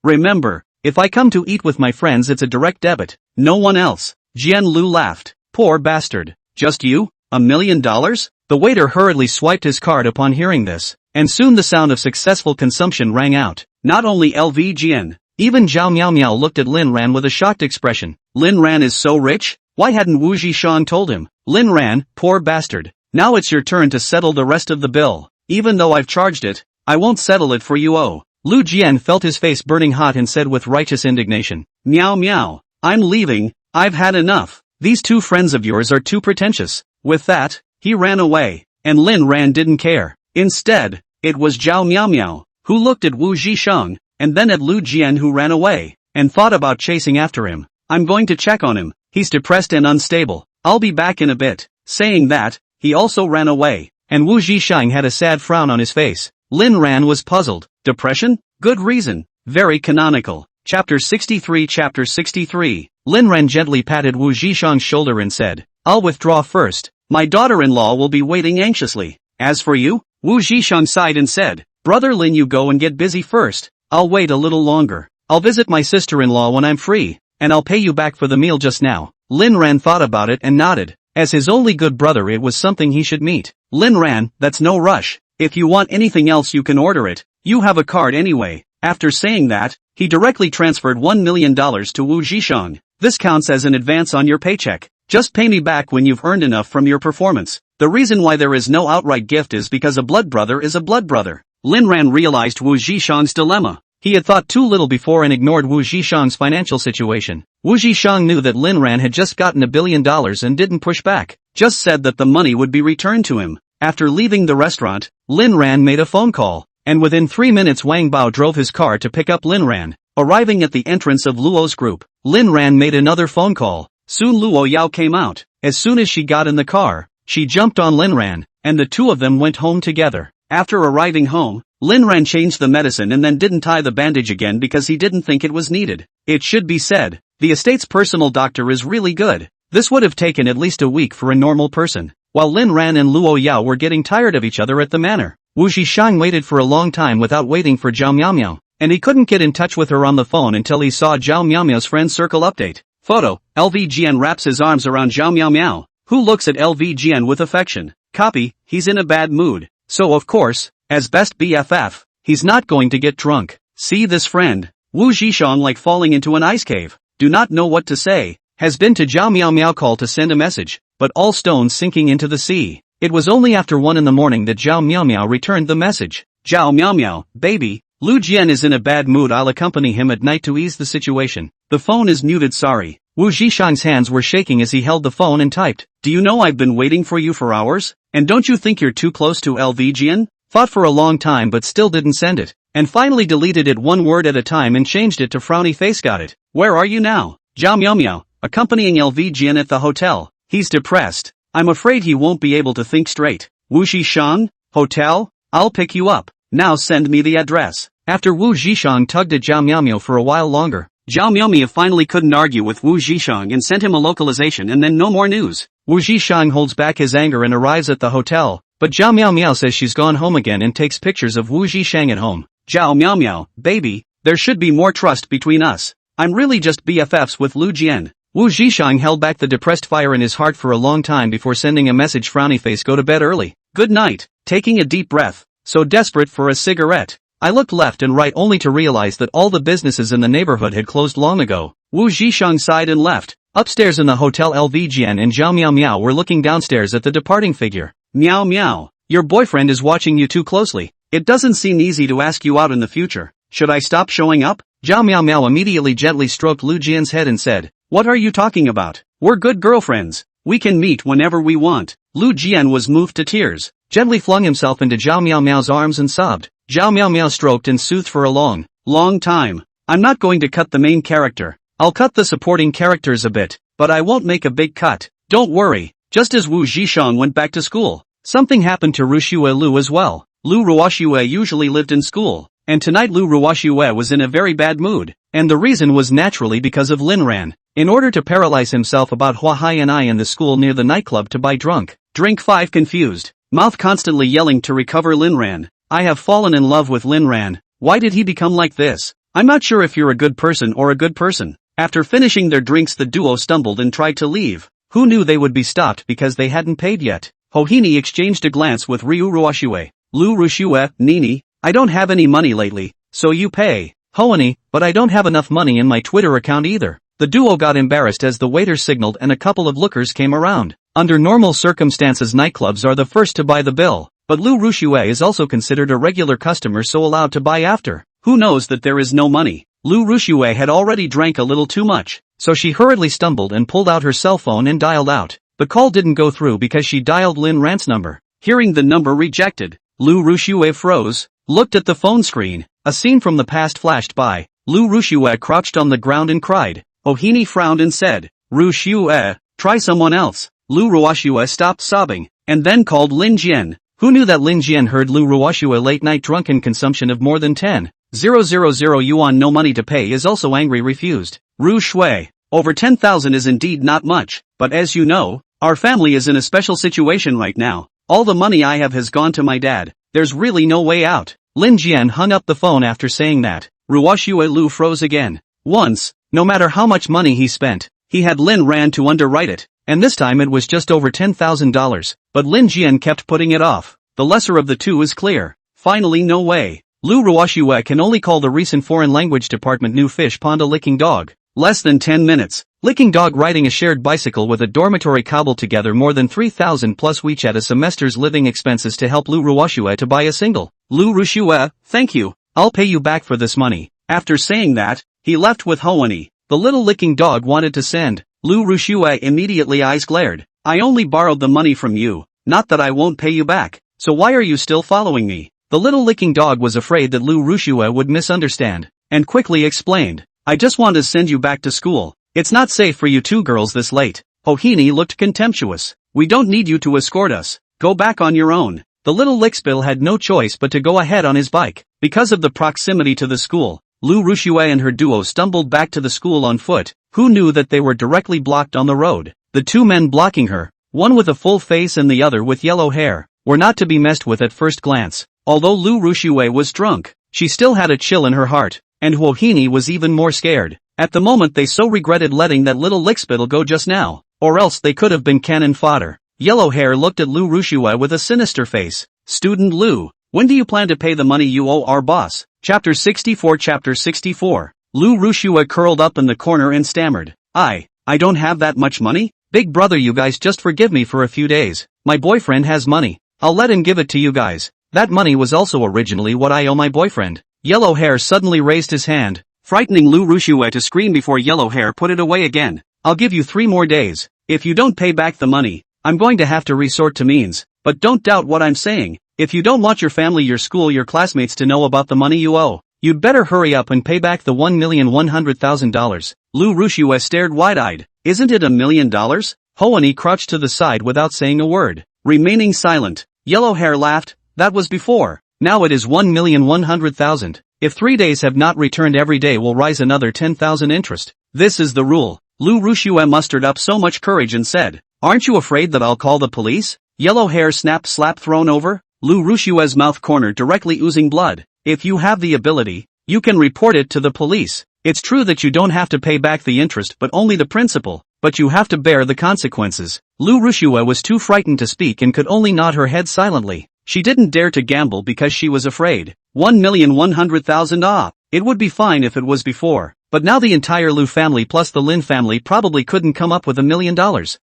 Remember, if I come to eat with my friends it's a direct debit, no one else. Jian Lu laughed. Poor bastard. Just you? $1 million? The waiter hurriedly swiped his card upon hearing this, and soon the sound of successful consumption rang out. Not only LV Jian, even Zhao Miao Miao looked at Lin Ran with a shocked expression. Lin Ran is so rich? Why hadn't Wu Zhishang told him? Lin Ran, poor bastard. Now it's your turn to settle the rest of the bill. Even though I've charged it, I won't settle it for you. Lu Jian felt his face burning hot and said with righteous indignation, Miao Miao, I'm leaving, I've had enough. These two friends of yours are too pretentious. With that, he ran away, and Lin Ran didn't care. Instead, it was Zhao Miao Miao, who looked at Wu Zhishang, and then at Lu Jian who ran away, and thought about chasing after him. I'm going to check on him, he's depressed and unstable. I'll be back in a bit. Saying that, he also ran away, and Wu Zhishang had a sad frown on his face. Lin Ran was puzzled. Depression? Good reason. Very canonical. Chapter 63. Lin Ran gently patted Wu Zhishang's shoulder and said, I'll withdraw first. My daughter-in-law will be waiting anxiously. As for you? Wu Zhishang sighed and said, Brother Lin, you go and get busy first. I'll wait a little longer. I'll visit my sister-in-law when I'm free, and I'll pay you back for the meal just now. Lin Ran thought about it and nodded. As his only good brother it was something he should meet. Lin Ran, that's no rush. If you want anything else you can order it. You have a card anyway. After saying that, he directly transferred $1 million to Wu Zhishang. This counts as an advance on your paycheck. Just pay me back when you've earned enough from your performance. The reason why there is no outright gift is because a blood brother is a blood brother. Lin Ran realized Wu Zhishang's dilemma. He had thought too little before and ignored Wu Zhishang's financial situation. Wu Zhishang knew that Lin Ran had just gotten $1 billion and didn't push back, just said that the money would be returned to him. After leaving the restaurant, Lin Ran made a phone call, and within 3 minutes Wang Bao drove his car to pick up Lin Ran. Arriving at the entrance of Luo's group, Lin Ran made another phone call. Soon Luo Yao came out. As soon as she got in the car, she jumped on Lin Ran, and the two of them went home together. After arriving home, Lin Ran changed the medicine and then didn't tie the bandage again because he didn't think it was needed. It should be said, the estate's personal doctor is really good. This would have taken at least a week for a normal person. While Lin Ran and Luo Yao were getting tired of each other at the manor, Wu Zhishang waited for a long time without waiting for Zhao Miao Miao, and he couldn't get in touch with her on the phone until he saw Zhao Miao Miao's friend circle update. Photo, LV Jian wraps his arms around Zhao Miao Miao, who looks at LV Jian with affection. Copy, he's in a bad mood. So of course, as best BFF, he's not going to get drunk. See this friend, Wu Zhishang like falling into an ice cave. Do not know what to say. Has been to Zhao Miao Miao call to send a message, but all stones sinking into the sea. It was only after 1 in the morning that Zhao Miao Miao returned the message. Zhao Miao Miao, baby, Lu Jian is in a bad mood. I'll accompany him at night to ease the situation. The phone is muted. Sorry. Wu Zhishang's hands were shaking as he held the phone and typed. Do you know I've been waiting for you for hours? And don't you think you're too close to LV Jian? Thought for a long time but still didn't send it. And finally deleted it one word at a time and changed it to frowny face. Got it. Where are you now? Zhao Miao Miao, accompanying LV Jian at the hotel. He's depressed. I'm afraid he won't be able to think straight. Wu Zhishang? Hotel? I'll pick you up. Now send me the address. After Wu Zhishang tugged at Zhao Miao Miao for a while longer, Zhao Miao Miao finally couldn't argue with Wu Zhishang and sent him a localization and then no more news. Wu Zhishang holds back his anger and arrives at the hotel, but Zhao Miao Miao says she's gone home again and takes pictures of Wu Zhishang at home. Zhao Miao Miao, baby, there should be more trust between us. I'm really just BFFs with Lu Jian. Wu Zhishang held back the depressed fire in his heart for a long time before sending a message. Frowny face, go to bed early. Good night. Taking a deep breath, so desperate for a cigarette. I looked left and right only to realize that all the businesses in the neighborhood had closed long ago. Wu Zhishang sighed and left. Upstairs in the hotel, LV Jian and Zhao Miao Miao were looking downstairs at the departing figure. Miao Miao, your boyfriend is watching you too closely. It doesn't seem easy to ask you out in the future. Should I stop showing up? Zhao Miao Miao immediately gently stroked Lu Jian's head and said, what are you talking about? We're good girlfriends. We can meet whenever we want. Lu Jian was moved to tears, gently flung himself into Zhao Miao Miao's arms and sobbed. Zhao Miao Miao stroked and soothed for a long time. I'm not going to cut the main character. I'll cut the supporting characters a bit, but I won't make a big cut. Don't worry. Just as Wu Zhishang went back to school, something happened to Ruoxue Lu as well. Lu Ruoxue usually lived in school, and tonight Lu Ruoxue was in a very bad mood, and the reason was naturally because of Lin Ran. In order to paralyze himself about Hua Hai in the school near the nightclub to buy drink 5 confused, mouth constantly yelling to recover Lin Ran. I have fallen in love with Lin Ran. Why did he become like this? I'm not sure if you're a good person or a good person. After finishing their drinks, the duo stumbled and tried to leave. Who knew they would be stopped because they hadn't paid yet? Hohini exchanged a glance with Ryu Ruoxue. Lu Ruoxue, Nini, I don't have any money lately, so you pay. Hoani, but I don't have enough money in my Twitter account either. The duo got embarrassed as the waiter signaled and a couple of lookers came around. Under normal circumstances, nightclubs are the first to buy the bill, but Lu Ruoxue is also considered a regular customer, so allowed to buy after. Who knows that there is no money? Lu Ruoxue had already drank a little too much, so she hurriedly stumbled and pulled out her cell phone and dialed out. The call didn't go through because she dialed Lin Ran's number. Hearing the number rejected, Lu Ruoxue froze, looked at the phone screen. A scene from the past flashed by. Lu Ruoxue crouched on the ground and cried. Hohini frowned and said, Ruoxue, try someone else. Lu Ruoxue stopped sobbing, and then called Lin Jian. Who knew that Lin Jian heard Lu Ruoxue late-night drunken consumption of more than 10,000 yuan? No money to pay is also angry refused. Ru Shui, over 10,000 is indeed not much, but as you know, our family is in a special situation right now. All the money I have has gone to my dad. There's really no way out. Lin Jian hung up the phone after saying that. Ruoxue Lu froze again. Once, no matter how much money he spent, he had Lin Ran to underwrite it, and this time it was just over $10,000, but Lin Jian kept putting it off. The lesser of the two is clear. Finally, no way. Lu Ruoxue can only call the recent foreign language department New Fish Pond a licking dog. Less than 10 minutes. Licking dog riding a shared bicycle with a dormitory cobbled together more than 3,000 plus WeChat a semester's living expenses to help Lu Ruoxue to buy a single. Lu Ruoxue, thank you. I'll pay you back for this money. After saying that, he left with Hoani. The little licking dog wanted to send. Lu Ruoxue immediately eyes glared. I only borrowed the money from you, not that I won't pay you back. So why are you still following me? The little licking dog was afraid that Lu Ruoxue would misunderstand, and quickly explained. I just want to send you back to school. It's not safe for you two girls this late. Hohini looked contemptuous. We don't need you to escort us. Go back on your own. The little lickspill had no choice but to go ahead on his bike. Because of the proximity to the school, Lu Ruoxue and her duo stumbled back to the school on foot. Who knew that they were directly blocked on the road? The two men blocking her, one with a full face and the other with yellow hair, were not to be messed with at first glance. Although Lu Ruoxue was drunk, she still had a chill in her heart, and Hohini was even more scared. At the moment they so regretted letting that little lickspittle go just now, or else they could have been cannon fodder. Yellow Hair looked at Lu Ruoxue with a sinister face. Student Lu, When do you plan to pay the money you owe our boss? Chapter 64. Chapter 64. Lu Rushua curled up in the corner and stammered. I don't have that much money? Big brother, you guys just forgive me for a few days. My boyfriend has money. I'll let him give it to you guys. That money was also originally what I owe my boyfriend. Yellow Hair suddenly raised his hand, frightening Lu Rushua to scream before Yellow Hair put it away again. I'll give you 3 more days. If you don't pay back the money, I'm going to have to resort to means, but don't doubt what I'm saying. If you don't want your family, your school, your classmates to know about the money you owe, you'd better hurry up and pay back the $1,100,000. Lu Rushua stared wide-eyed. Isn't it $1 million? Hoani crouched to the side without saying a word, remaining silent. Yellow Hair laughed. That was before. Now it is 1,100,000. If 3 days have not returned, every day will rise another 10,000 interest. This is the rule. Lu Rushua mustered up so much courage and said, Aren't you afraid that I'll call the police? Yellow Hair snapped, slap, thrown over. Lu Rushua's mouth corner directly oozing blood. If you have the ability, you can report it to the police. It's true that you don't have to pay back the interest but only the principal, but you have to bear the consequences. Lu Rushua was too frightened to speak and could only nod her head silently. She didn't dare to gamble because she was afraid. 1,100,000. It would be fine if it was before, but now the entire Lu family plus the Lin family probably couldn't come up with $1 million.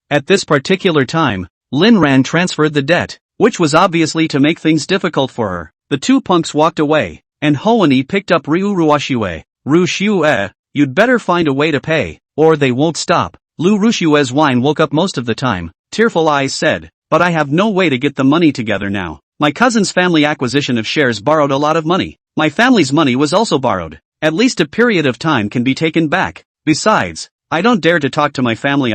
At this particular time, Lin Ran transferred the debt, which was obviously to make things difficult for her. The two punks walked away, and Hoani picked up Ryu Ruashue. Rushue, you'd better find a way to pay, or they won't stop. Lu Rushue's whine woke up most of the time. Tearful eyes said, But I have no way to get the money together now. My cousin's family acquisition of shares borrowed a lot of money. My family's money was also borrowed. At least a period of time can be taken back. Besides, I don't dare to talk to my family.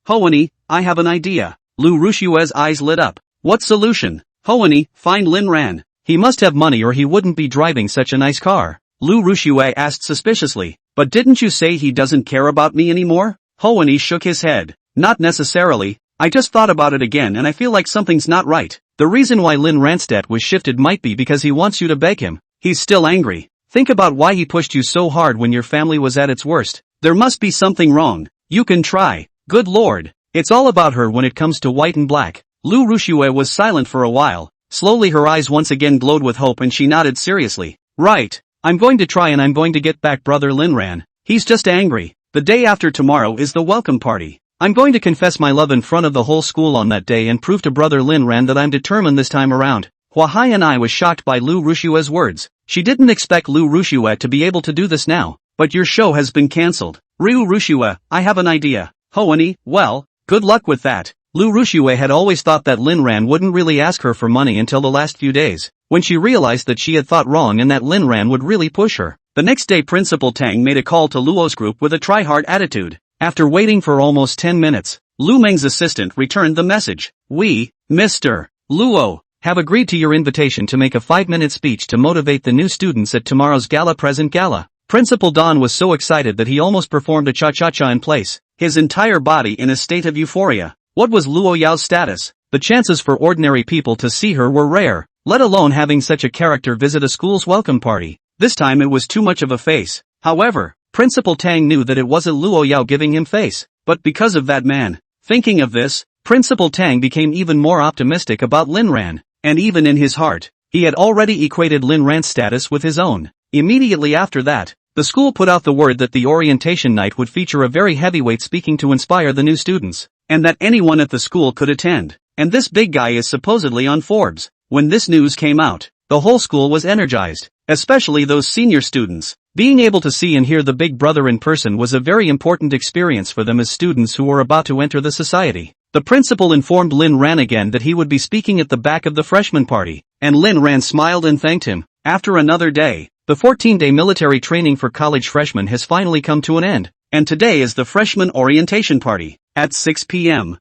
Hoani, I have an idea. Lu Rushue's eyes lit up. What solution? Hoani, find Lin Ran. He must have money or he wouldn't be driving such a nice car. Lu Rushue asked suspiciously. But didn't you say he doesn't care about me anymore? Hoani shook his head. Not necessarily. I just thought about it again and I feel like something's not right. The reason why Lin Ran's debt was shifted might be because he wants you to beg him. He's still angry. Think about why he pushed you so hard when your family was at its worst. There must be something wrong. You can try. Good lord. It's all about her when it comes to white and black. Lu Rushue was silent for a while. Slowly her eyes once again glowed with hope and she nodded seriously. Right. I'm going to try and I'm going to get back brother Lin Ran. He's just angry. The day after tomorrow is the welcome party. I'm going to confess my love in front of the whole school on that day and prove to brother Lin Ran that I'm determined this time around. Hua Hai was shocked by Lu Rushue's words. She didn't expect Lu Rushue to be able to do this now. But your show has been cancelled. Ryu Rushue, I have an idea. Hoani, well, good luck with that. Lu Rushue had always thought that Lin Ran wouldn't really ask her for money until the last few days, when she realized that she had thought wrong and that Lin Ran would really push her. The next day Principal Tang made a call to Luo's group with a try-hard attitude. After waiting for almost 10 minutes, Lu Meng's assistant returned the message. We, Mr. Luo, have agreed to your invitation to make a 5-minute speech to motivate the new students at tomorrow's gala present gala. Principal Don was so excited that he almost performed a cha-cha-cha in place, his entire body in a state of euphoria. What was Luo Yao's status? The chances for ordinary people to see her were rare, let alone having such a character visit a school's welcome party. This time it was too much of a face. However, Principal Tang knew that it wasn't Luo Yao giving him face, but because of that man. Thinking of this, Principal Tang became even more optimistic about Lin Ran, and even in his heart, he had already equated Lin Ran's status with his own. Immediately after that, the school put out the word that the orientation night would feature a very heavyweight speaking to inspire the new students, and that anyone at the school could attend. And this big guy is supposedly on Forbes. When this news came out, the whole school was energized, especially those senior students. Being able to see and hear the big brother in person was a very important experience for them as students who were about to enter the society. The principal informed Lin Ran again that he would be speaking at the back of the freshman party, and Lin Ran smiled and thanked him. After another day, the 14-day military training for college freshmen has finally come to an end, and today is the freshman orientation party, at 6 p.m.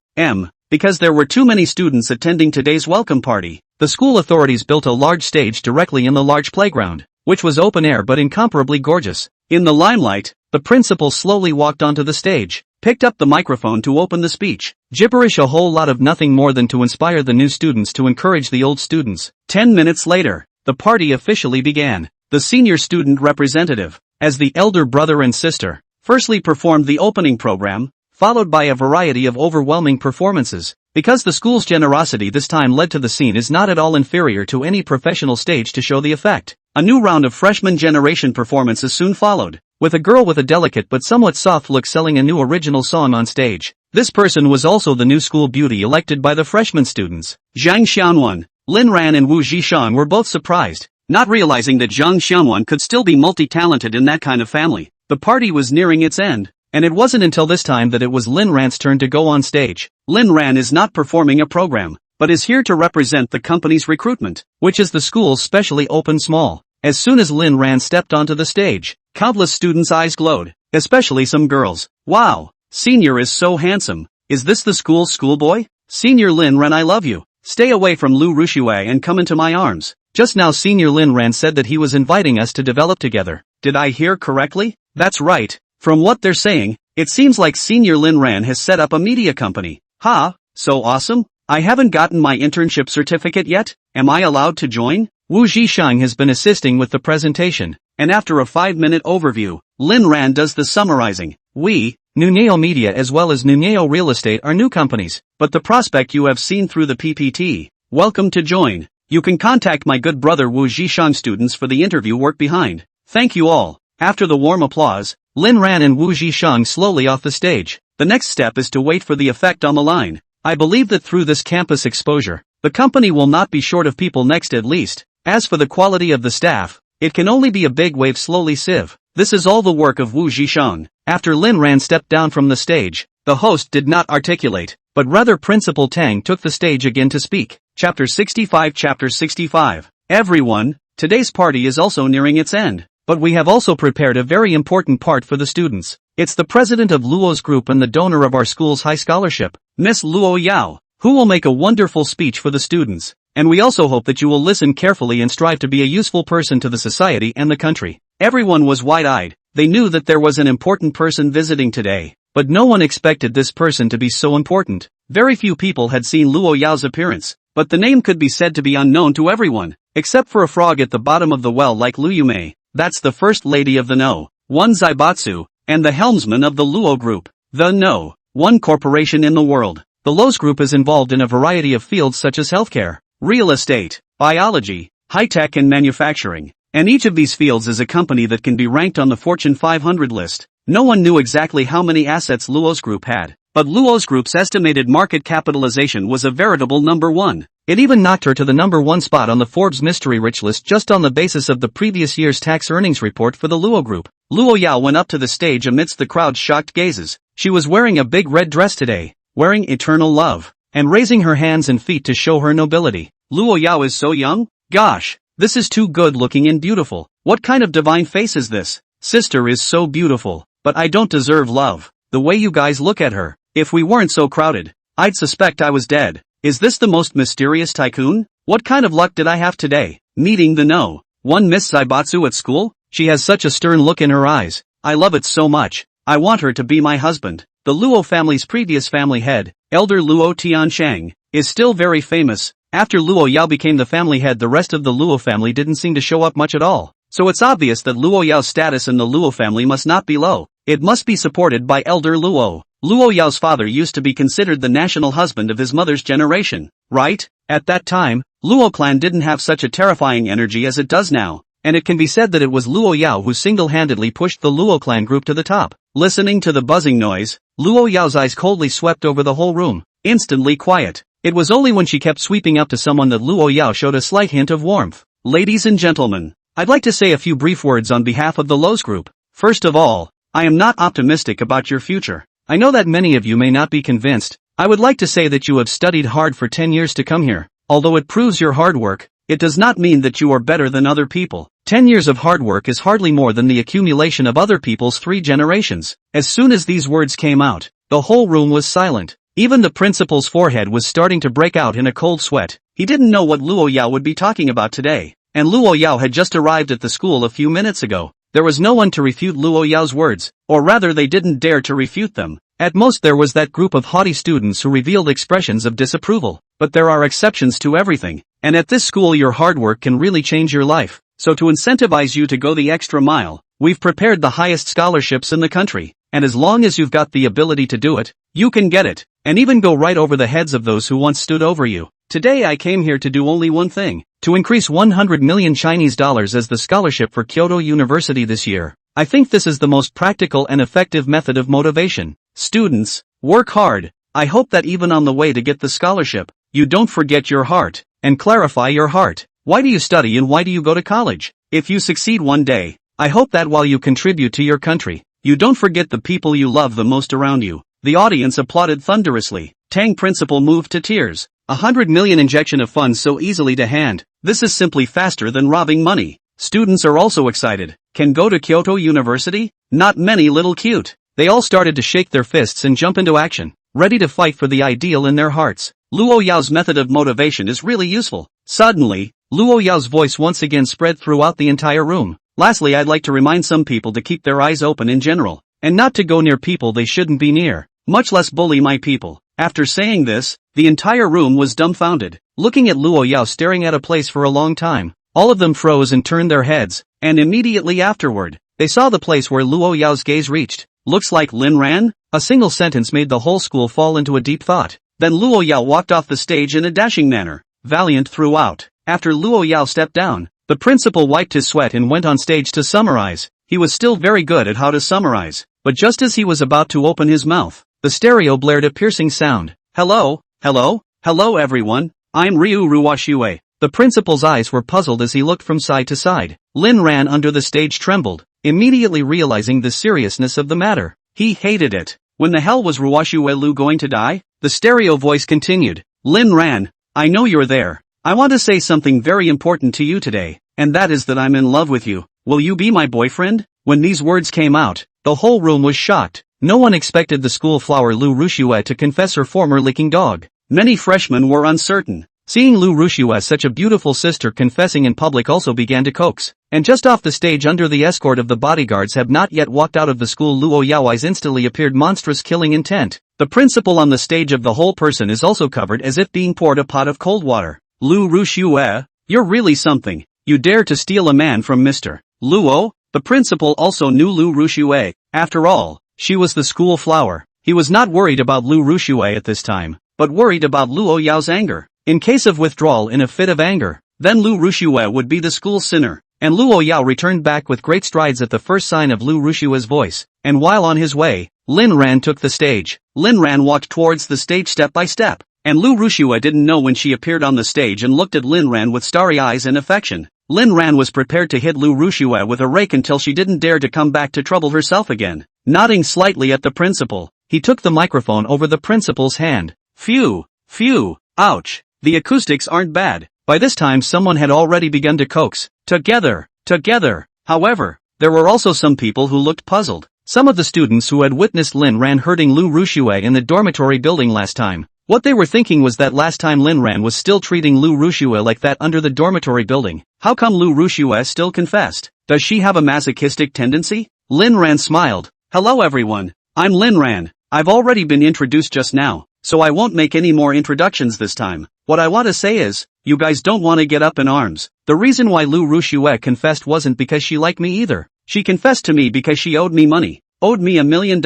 Because there were too many students attending today's welcome party, the school authorities built a large stage directly in the large playground, which was open air but incomparably gorgeous. In the limelight, the principal slowly walked onto the stage, picked up the microphone to open the speech. Gibberish, a whole lot of nothing more than to inspire the new students to encourage the old students. 10 minutes later, the party officially began. The senior student representative, as the elder brother and sister, firstly performed the opening program, followed by a variety of overwhelming performances. Because the school's generosity this time led to the scene is not at all inferior to any professional stage to show the effect. A new round of freshman generation performances soon followed, with a girl with a delicate but somewhat soft look selling a new original song on stage. This person was also the new school beauty elected by the freshman students. Zhang Xianwen, Lin Ran and Wu Zhishang were both surprised, not realizing that Zhang Xianwen could still be multi-talented in that kind of family. The party was nearing its end, and it wasn't until this time that it was Lin Ran's turn to go on stage. Lin Ran is not performing a program, but is here to represent the company's recruitment, which is the school's specially open small. As soon as Lin Ran stepped onto the stage, countless students' eyes glowed, especially some girls. Wow, Senior is so handsome. Is this the school's schoolboy? Senior Lin Ran, I love you. Stay away from Lu Rushui and come into my arms. Just now Senior Lin Ran said that he was inviting us to develop together. Did I hear correctly? That's right. From what they're saying, it seems like Senior Lin Ran has set up a media company. Ha, so awesome. I haven't gotten my internship certificate yet. Am I allowed to join? Wu Zhishang has been assisting with the presentation, and after a 5-minute overview, Lin Ran does the summarizing. We, Nuneo Media as well as Nuneo Real Estate are new companies, but the prospect you have seen through the PPT. Welcome to join. You can contact my good brother Wu Zhishang students for the interview work behind. Thank you all. After the warm applause, Lin Ran and Wu Zhishang slowly off the stage. The next step is to wait for the effect on the line. I believe that through this campus exposure, the company will not be short of people next at least. As for the quality of the staff, it can only be a big wave slowly sieve. This is all the work of Wu Zhishang. After Lin Ran stepped down from the stage, the host did not articulate, but rather Principal Tang took the stage again to speak. Chapter 65. Everyone, today's party is also nearing its end, but we have also prepared a very important part for the students. It's the president of Luo's group and the donor of our school's high scholarship, Miss Luo Yao, who will make a wonderful speech for the students. And we also hope that you will listen carefully and strive to be a useful person to the society and the country. Everyone was wide-eyed. They knew that there was an important person visiting today, but no one expected this person to be so important. Very few people had seen Luo Yao's appearance, but the name could be said to be unknown to everyone, except for a frog at the bottom of the well like Lu Yumei. That's the first lady of the No. 1 Zaibatsu, and the helmsman of the Luo Group, the No. 1 corporation in the world. The Luo's Group is involved in a variety of fields such as healthcare, real estate, biology, high-tech and manufacturing, and each of these fields is a company that can be ranked on the Fortune 500 list. No one knew exactly how many assets Luo's Group had, but Luo's Group's estimated market capitalization was a veritable number one. It even knocked her to the number one spot on the Forbes Mystery Rich list just on the basis of the previous year's tax earnings report for the Luo Group. Luo Yao went up to the stage amidst the crowd's shocked gazes. She was wearing a big red dress today, wearing eternal love, and raising her hands and feet to show her nobility. Luo Yao is so young? Gosh, this is too good looking and beautiful. What kind of divine face is this? Sister is so beautiful, but I don't deserve love. The way you guys look at her. If we weren't so crowded, I'd suspect I was dead. Is this the most mysterious tycoon? What kind of luck did I have today? Meeting the No. 1 Miss Zaibatsu at school? She has such a stern look in her eyes. I love it so much. I want her to be my husband. The Luo family's previous family head, Elder Luo Tianshang, is still very famous. After Luo Yao became the family head, the rest of the Luo family didn't seem to show up much at all. So it's obvious that Luo Yao's status in the Luo family must not be low. It must be supported by Elder Luo. Luo Yao's father used to be considered the national husband of his mother's generation, right? At that time, Luo clan didn't have such a terrifying energy as it does now, and it can be said that it was Luo Yao who single-handedly pushed the Luo clan group to the top. Listening to the buzzing noise, Luo Yao's eyes coldly swept over the whole room, instantly quiet. It was only when she kept sweeping up to someone that Luo Yao showed a slight hint of warmth. Ladies and gentlemen, I'd like to say a few brief words on behalf of the Luo's group. First of all, I am not optimistic about your future. I know that many of you may not be convinced. I would like to say that you have studied hard for 10 years to come here. Although it proves your hard work, it does not mean that you are better than other people. 10 years of hard work is hardly more than the accumulation of other people's 3 generations. As soon as these words came out, the whole room was silent. Even the principal's forehead was starting to break out in a cold sweat. He didn't know what Luo Yao would be talking about today, and Luo Yao had just arrived at the school a few minutes ago. There was no one to refute Luo Yao's words, or rather they didn't dare to refute them. At most there was that group of haughty students who revealed expressions of disapproval. But there are exceptions to everything, and at this school your hard work can really change your life. So to incentivize you to go the extra mile, we've prepared the highest scholarships in the country, and as long as you've got the ability to do it, you can get it. and even go right over the heads of those who once stood over you. Today I came here to do only one thing, to increase 100 million Chinese dollars as the scholarship for Kyoto University this year. I think this is the most practical and effective method of motivation. Students, work hard. I hope that even on the way to get the scholarship, you don't forget your heart, and clarify your heart. Why do you study and why do you go to college? If you succeed one day, I hope that while you contribute to your country, you don't forget the people you love the most around you. The audience applauded thunderously. Tang principal moved to tears. 100 million injection of funds so easily to hand. This is simply faster than robbing money. Students are also excited. Can go to Kyoto University? Not many little cute. They all started to shake their fists and jump into action, ready to fight for the ideal in their hearts. Luo Yao's method of motivation is really useful. Suddenly, Luo Yao's voice once again spread throughout the entire room. Lastly, I'd like to remind some people to keep their eyes open in general, and not to go near people they shouldn't be near, much less bully my people. After saying this, the entire room was dumbfounded, looking at Luo Yao staring at a place for a long time. All of them froze and turned their heads, and immediately afterward, they saw the place where Luo Yao's gaze reached. Looks like Lin Ran? A single sentence made the whole school fall into a deep thought. Then Luo Yao walked off the stage in a dashing manner, valiant throughout. After Luo Yao stepped down, the principal wiped his sweat and went on stage to summarize. He was still very good at how to summarize, but just as he was about to open his mouth, the stereo blared a piercing sound. Hello, hello, hello everyone, I'm Ryu Ruwashue. The principal's eyes were puzzled as he looked from side to side. Lin Ran under the stage trembled, immediately realizing the seriousness of the matter. He hated it. When the hell was Ruwashue Lu going to die? The stereo voice continued. Lin Ran, I know you're there. I want to say something very important to you today, and that is that I'm in love with you. Will you be my boyfriend? When these words came out, the whole room was shocked. No one expected the school flower Lu Rushue to confess her former licking dog. Many freshmen were uncertain. Seeing Lu Rushue, such a beautiful sister, confessing in public also began to coax. And just off the stage under the escort of the bodyguards have not yet walked out of the school, Luo Yao eyes instantly appeared monstrous killing intent. The principal on the stage of the whole person is also covered as if being poured a pot of cold water. Lu Rushue, you're really something. You dare to steal a man from Mr. Luo? The principal also knew Lu Rushue. After all, she was the school flower. He was not worried about Lu Rushue at this time, but worried about Luo Yao's anger. In case of withdrawal in a fit of anger, then Lu Rushue would be the school sinner. And Luo Yao returned back with great strides at the first sign of Lu Rushue's voice. And while on his way, Lin Ran took the stage. Lin Ran walked towards the stage step by step. And Lu Rushue didn't know when she appeared on the stage and looked at Lin Ran with starry eyes and affection. Lin Ran was prepared to hit Lu Rushue with a rake until she didn't dare to come back to trouble herself again. Nodding slightly at the principal, he took the microphone over the principal's hand. Phew, phew, ouch. The acoustics aren't bad. By this time someone had already begun to coax. Together, together. However, there were also some people who looked puzzled. Some of the students who had witnessed Lin Ran hurting Lu Rushue in the dormitory building last time. What they were thinking was that last time Lin Ran was still treating Lu Rushue like that under the dormitory building. How come Lu Rushue still confessed? Does she have a masochistic tendency? Lin Ran smiled. Hello everyone. I'm Lin Ran. I've already been introduced just now, so I won't make any more introductions this time. What I want to say is, you guys don't want to get up in arms. The reason why Lu Rushue confessed wasn't because she liked me either. She confessed to me because she owed me money. Owed me $1 million,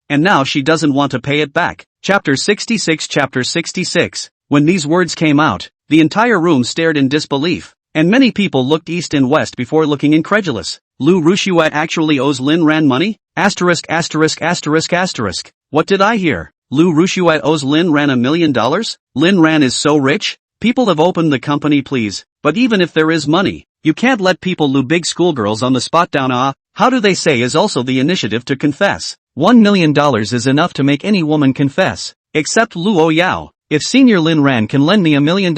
and now she doesn't want to pay it back. Chapter 66. Chapter 66. When these words came out, the entire room stared in disbelief, and many people looked east and west before looking incredulous. Lu Rushue actually owes Lin Ran money? Asterisk asterisk asterisk asterisk. What did I hear? Lu Rushue owes Lin Ran $1 million? Lin Ran is so rich? People have opened the company, please. But even if there is money, you can't let people Lu big schoolgirls on the spot down. How do they say is also the initiative to confess. $1 million is enough to make any woman confess. Except Luo Yao. If Senior Lin Ran can lend me $1 million,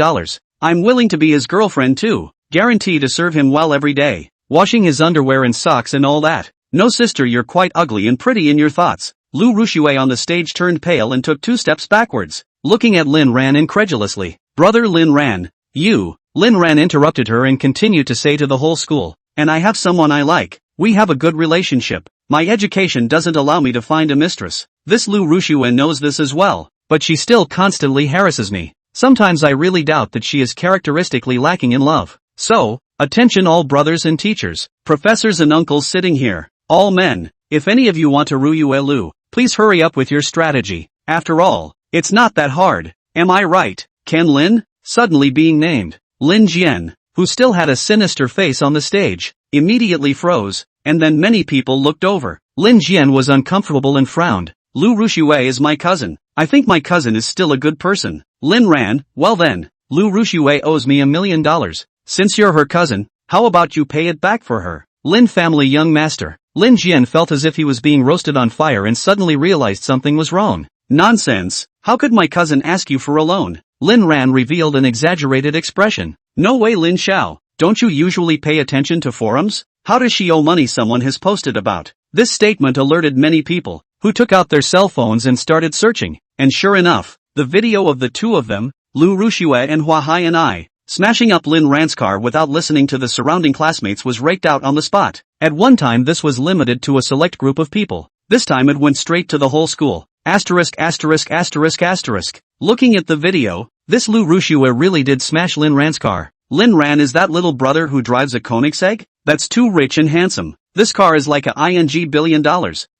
I'm willing to be his girlfriend too. Guarantee to serve him well every day. Washing his underwear and socks and all that. No sister, you're quite ugly and pretty in your thoughts. Lu Rushue on the stage turned pale and took 2 steps backwards, looking at Lin Ran incredulously. Brother Lin Ran, you. Lin Ran interrupted her and continued to say to the whole school, and I have someone I like. We have a good relationship. My education doesn't allow me to find a mistress. This Lu Rushue knows this as well, but she still constantly harasses me. Sometimes I really doubt that she is characteristically lacking in love. So, attention all brothers and teachers, professors and uncles sitting here, all men, if any of you want to Ruyu Lu, please hurry up with your strategy. After all, It's not that hard. Am I right? Can Lin? Suddenly being named. Lin Jian, who still had a sinister face on the stage, immediately froze, and then many people looked over. Lin Jian was uncomfortable and frowned. Lu Ruxue is my cousin. I think my cousin is still a good person. Lin ran, well then, Lu Ruxue owes me $1 million. Since you're her cousin, how about you pay it back for her? Lin family young master. Lin Jian felt as if he was being roasted on fire and suddenly realized something was wrong. Nonsense. How could my cousin ask you for a loan? Lin Ran revealed an exaggerated expression. No way Lin Xiao. Don't you usually pay attention to forums? How does she owe money someone has posted about? This statement alerted many people, who took out their cell phones and started searching. And sure enough, the video of the two of them, Lu Ruxue and Hua Hai and I, smashing up Lin Ran's car without listening to the surrounding classmates was raked out on the spot. At one time this was limited to a select group of people. This time it went straight to the whole school. Asterisk. Looking at the video, this Lu Ruxue really did smash Lin Ran's car. Lin Ran is that little brother who drives a Koenigsegg? That's too rich and handsome. This car is like a $1 billion.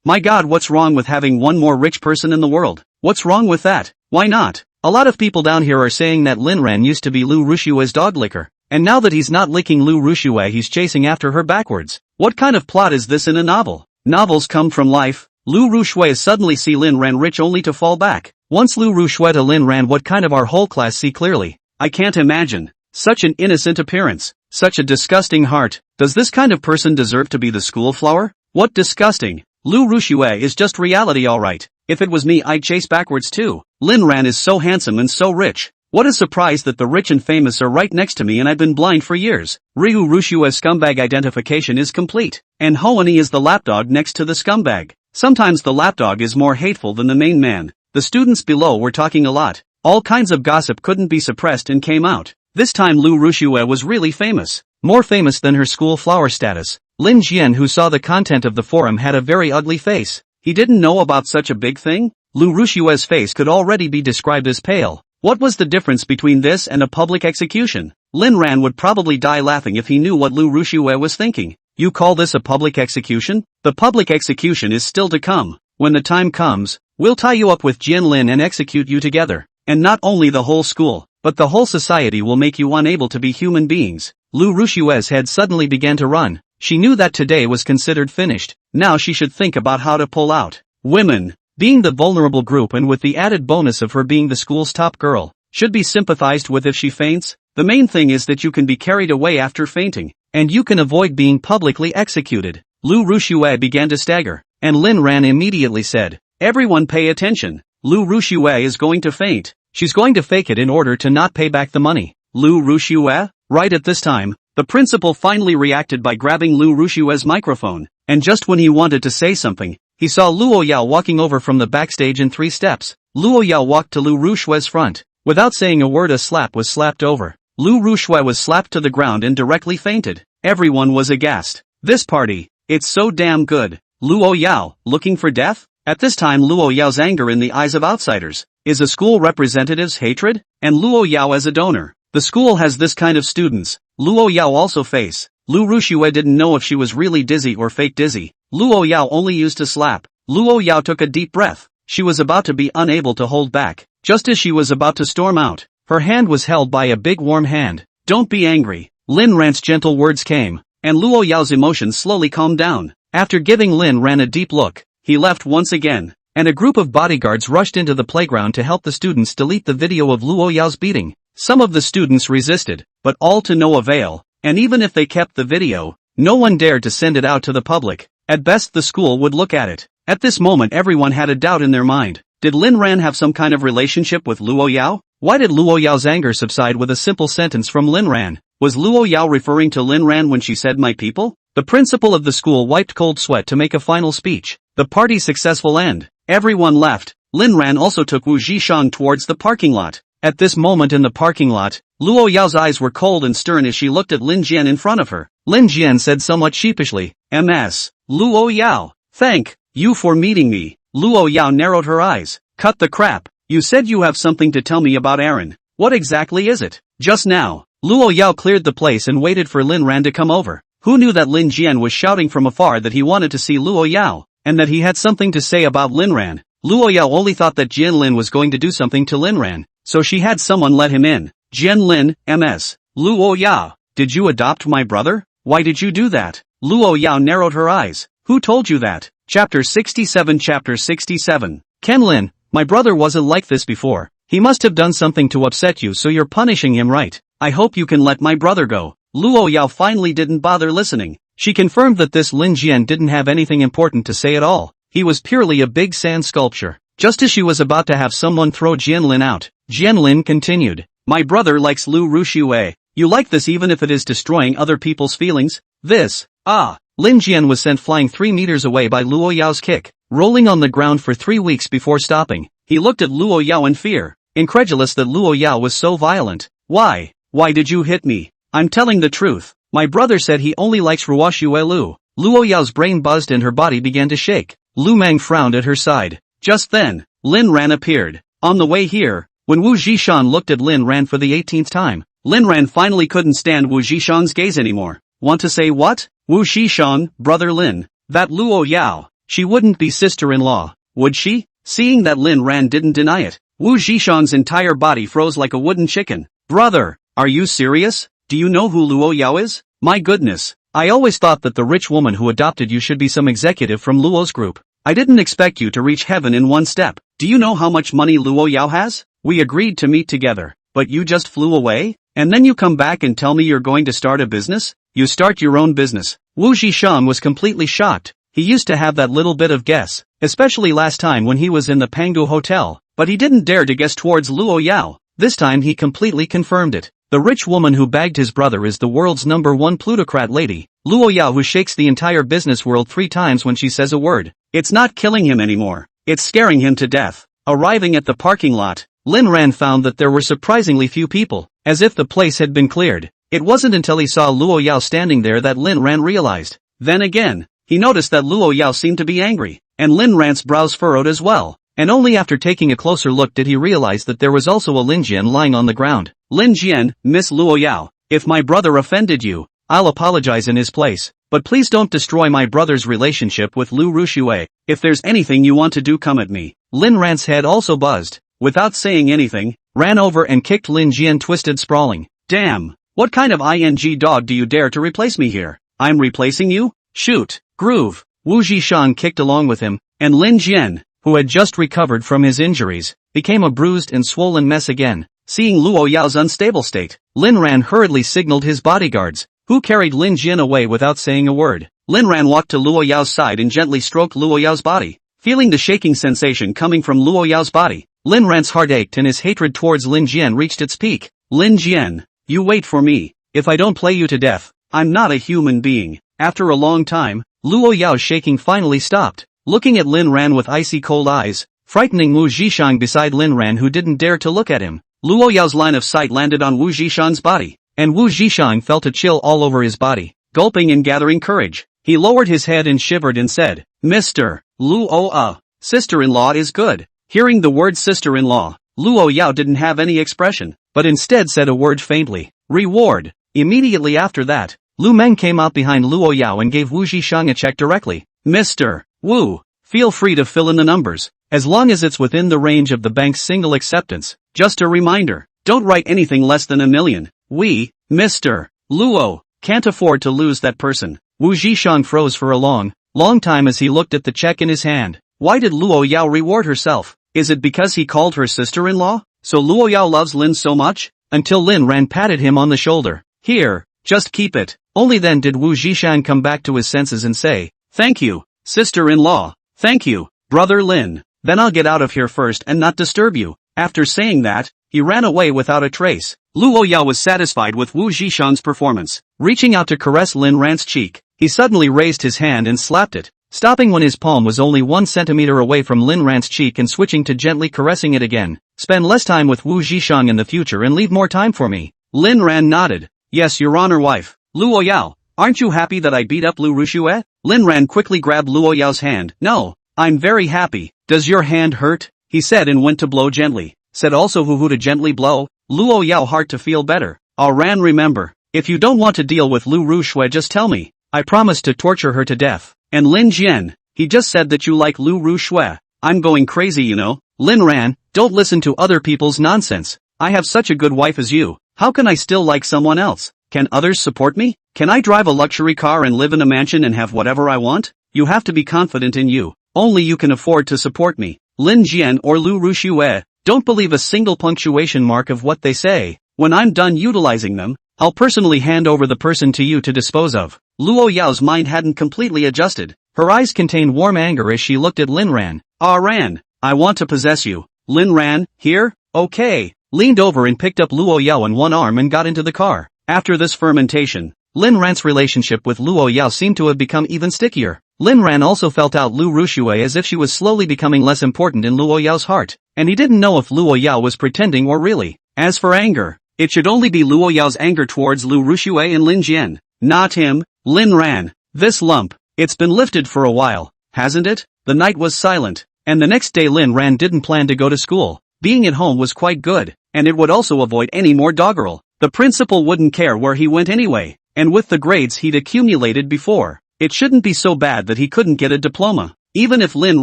My god, what's wrong with having one more rich person in the world? What's wrong with that? Why not? A lot of people down here are saying that Lin Ran used to be Lu Ruxue's dog licker, and now that he's not licking Lu Ruxue he's chasing after her backwards. What kind of plot is this in a novel? Novels come from life. Lu Ruxue suddenly see Lin Ran rich only to fall back. Once Lu Ruxue to Lin Ran, what kind of our whole class see clearly? I can't imagine. Such an innocent appearance. Such a disgusting heart. Does this kind of person deserve to be the school flower? What disgusting. Lu Ruxue is just reality alright. If it was me I'd chase backwards too. Lin Ran is so handsome and so rich. What a surprise that the rich and famous are right next to me and I've been blind for years. Ryu Rushue's scumbag identification is complete. And Hoani is the lapdog next to the scumbag. Sometimes the lapdog is more hateful than the main man. The students below were talking a lot. All kinds of gossip couldn't be suppressed and came out. This time Lu Ruxue was really famous. More famous than her school flower status. Lin Jian, who saw the content of the forum, had a very ugly face. He didn't know about such a big thing? Lu Ruxue's face could already be described as pale. What was the difference between this and a public execution? Lin Ran would probably die laughing if he knew what Lu Ruxue was thinking. You call this a public execution? The public execution is still to come. When the time comes, we'll tie you up with Jian Lin and execute you together. And not only the whole school, but the whole society will make you unable to be human beings. Lu Ruxue's head suddenly began to run. She knew that today was considered finished. Now she should think about how to pull out. Women, being the vulnerable group and with the added bonus of her being the school's top girl, should be sympathized with if she faints. The main thing is that you can be carried away after fainting, and you can avoid being publicly executed. Lu Ruxue began to stagger, and Lin Ran immediately said, "Everyone pay attention. Lu Ruxue is going to faint. She's going to fake it in order to not pay back the money." Lu Ruxue? Right at this time, the principal finally reacted by grabbing Lu Ruxue's microphone, and just when he wanted to say something, he saw Luo Yao walking over from the backstage in 3 steps. Luo Yao walked to Lu Ruxue's front. Without saying a word, a slap was slapped over. Lu Ruxue was slapped to the ground and directly fainted. Everyone was aghast. This party, it's so damn good. Luo Yao, looking for death? At this time Luo Yao's anger in the eyes of outsiders is a school representative's hatred, and Luo Yao as a donor. The school has this kind of students. Luo Yao also face. Lu Ruxue didn't know if she was really dizzy or fake dizzy. Luo Yao only used a slap. Luo Yao took a deep breath. She was about to be unable to hold back. Just as she was about to storm out, her hand was held by a big warm hand. "Don't be angry." Lin Ran's gentle words came, and Luo Yao's emotions slowly calmed down. After giving Lin Ran a deep look, he left once again, and a group of bodyguards rushed into the playground to help the students delete the video of Luo Yao's beating. Some of the students resisted, but all to no avail, and even if they kept the video, no one dared to send it out to the public. At best the school would look at it. At this moment everyone had a doubt in their mind. Did Lin Ran have some kind of relationship with Luo Yao? Why did Luo Yao's anger subside with a simple sentence from Lin Ran? Was Luo Yao referring to Lin Ran when she said "my people"? The principal of the school wiped cold sweat to make a final speech. The party's successful end. Everyone left. Lin Ran also took Wu Zhishang towards the parking lot. At this moment in the parking lot, Luo Yao's eyes were cold and stern as she looked at Lin Jian in front of her. Lin Jian said somewhat sheepishly, "Ms. Luo Yao, thank you for meeting me." Luo Yao narrowed her eyes. "Cut the crap. You said you have something to tell me about Aaron. What exactly is it?" Just now, Luo Yao cleared the place and waited for Lin Ran to come over. Who knew that Lin Jian was shouting from afar that he wanted to see Luo Yao, and that he had something to say about Lin Ran? Luo Yao only thought that Jian Lin was going to do something to Lin Ran, so she had someone let him in. Jian Lin, MS. Luo Yao, did you adopt my brother? Why did you do that? Luo Yao narrowed her eyes. Who told you that? Chapter 67. Chapter 67. Ken Lin, my brother wasn't like this before. He must have done something to upset you, so you're punishing him, right? I hope you can let my brother go. Luo Yao finally didn't bother listening. She confirmed that this Lin Jian didn't have anything important to say at all. He was purely a big sand sculpture. Just as she was about to have someone throw Jian Lin out, Jian Lin continued. My brother likes Lu Ruxue. You like this even if it is destroying other people's feelings? This. Lin Jian was sent flying 3 meters away by Luo Yao's kick, rolling on the ground for 3 weeks before stopping. He looked at Luo Yao in fear, incredulous that Luo Yao was so violent. Why? Why did you hit me? I'm telling the truth. My brother said he only likes Ruoxue Lu. Luo Yao's brain buzzed and her body began to shake. Lu Mang frowned at her side. Just then, Lin Ran appeared. On the way here, when Wu Zhishan looked at Lin Ran for the 18th time, Lin Ran finally couldn't stand Wu Zhishan's gaze anymore. Want to say what? Wu Zhishan, brother Lin. That Luo Yao. She wouldn't be sister-in-law, would she? Seeing that Lin Ran didn't deny it, Wu Zhishan's entire body froze like a wooden chicken. Brother, are you serious? Do you know who Luo Yao is? My goodness, I always thought that the rich woman who adopted you should be some executive from Luo's group. I didn't expect you to reach heaven in one step. Do you know how much money Luo Yao has? We agreed to meet together, but you just flew away? And then you come back and tell me you're going to start a business? You start your own business. Wu Zhishan was completely shocked. He used to have that little bit of guess, especially last time when he was in the Pangu Hotel, but he didn't dare to guess towards Luo Yao. This time he completely confirmed it. The rich woman who bagged his brother is the world's #1 plutocrat lady, Luo Yao, who shakes the entire business world 3 times when she says a word. It's not killing him anymore. It's scaring him to death. Arriving at the parking lot, Lin Ran found that there were surprisingly few people, as if the place had been cleared. It wasn't until he saw Luo Yao standing there that Lin Ran realized. Then again, he noticed that Luo Yao seemed to be angry, and Lin Ran's brows furrowed as well. And only after taking a closer look did he realize that there was also a Lin Jian lying on the ground. Lin Jian, Miss Luo Yao, if my brother offended you, I'll apologize in his place, but please don't destroy my brother's relationship with Lu Ruxue. If there's anything you want to do, come at me. Lin Ran's head also buzzed. Without saying anything, ran over and kicked Lin Jian, twisted sprawling. Damn, what kind of ing dog do you dare to replace me here? I'm replacing you? Shoot, groove. Wu Zhishan kicked along with him, and Lin Jian, who had just recovered from his injuries, became a bruised and swollen mess again. Seeing Luo Yao's unstable state, Lin Ran hurriedly signaled his bodyguards, who carried Lin Jian away without saying a word. Lin Ran walked to Luo Yao's side and gently stroked Luo Yao's body. Feeling the shaking sensation coming from Luo Yao's body, Lin Ran's heart ached and his hatred towards Lin Jian reached its peak. Lin Jian, you wait for me. If I don't play you to death, I'm not a human being. After a long time, Luo Yao's shaking finally stopped. Looking at Lin Ran with icy cold eyes, frightening Wu Zhishan beside Lin Ran, who didn't dare to look at him. Luo Yao's line of sight landed on Wu Zhishan's body, and Wu Zhishan felt a chill all over his body. Gulping and gathering courage, he lowered his head and shivered and said, Mr. Luo, sister-in-law is good. Hearing the word sister-in-law, Luo Yao didn't have any expression, but instead said a word faintly, reward. Immediately after that, Lu Meng came out behind Luo Yao and gave Wu Zhishan a check directly. Mr. Wu, feel free to fill in the numbers, as long as it's within the range of the bank's single acceptance. Just a reminder, don't write anything less than $1 million. We, Mr. Luo, can't afford to lose that person. Wu Zhishan froze for a long time as he looked at the check in his hand. Why did Luo Yao reward herself? Is it because he called her sister-in-law? So Luo Yao loves Lin so much? Until Lin Ran patted him on the shoulder. Here, just keep it. Only then did Wu Zhishan come back to his senses and say, thank you, sister-in-law. Thank you, brother Lin. Then I'll get out of here first and not disturb you. After saying that, he ran away without a trace. Luo Yao was satisfied with Wu Zhishan's performance. Reaching out to caress Lin Ran's cheek, he suddenly raised his hand and slapped it, stopping when his palm was only 1 centimeter away from Lin Ran's cheek and switching to gently caressing it again. Spend less time with Wu Zhishan in the future and leave more time for me. Lin Ran nodded. Yes, your honor, wife. Luo Yao, aren't you happy that I beat up Lu Ruxue? Lin Ran quickly grabbed Luo Yao's hand. No, I'm very happy. Does your hand hurt? He said and went to blow gently. Said also who to gently blow. Luo Yao heart to feel better. Ran, remember, if you don't want to deal with Lu Ruxue, just tell me. I promise to torture her to death. And Lin Jian, he just said that you like Lu Ruxue. I'm going crazy you know. Lin Ran, don't listen to other people's nonsense. I have such a good wife as you. How can I still like someone else? Can others support me? Can I drive a luxury car and live in a mansion and have whatever I want? You have to be confident in you. Only you can afford to support me. Lin Jian or Lu Rushue, don't believe a single punctuation mark of what they say. When I'm done utilizing them, I'll personally hand over the person to you to dispose of. Luo Yao's mind hadn't completely adjusted. Her eyes contained warm anger as she looked at Lin Ran. Ah Ran, I want to possess you. Lin Ran, here? Okay. Leaned over and picked up Luo Yao in one arm and got into the car. After this fermentation, Lin Ran's relationship with Luo Yao seemed to have become even stickier. Lin Ran also felt out Lu Rushue as if she was slowly becoming less important in Luo Yao's heart, and he didn't know if Luo Yao was pretending or really. As for anger, it should only be Luo Yao's anger towards Lu Rushue and Lin Jian, not him. Lin Ran, this lump, it's been lifted for a while, hasn't it? The night was silent, and the next day Lin Ran didn't plan to go to school. Being at home was quite good, and it would also avoid any more doggerel. The principal wouldn't care where he went anyway, and with the grades he'd accumulated before, it shouldn't be so bad that he couldn't get a diploma. Even if Lin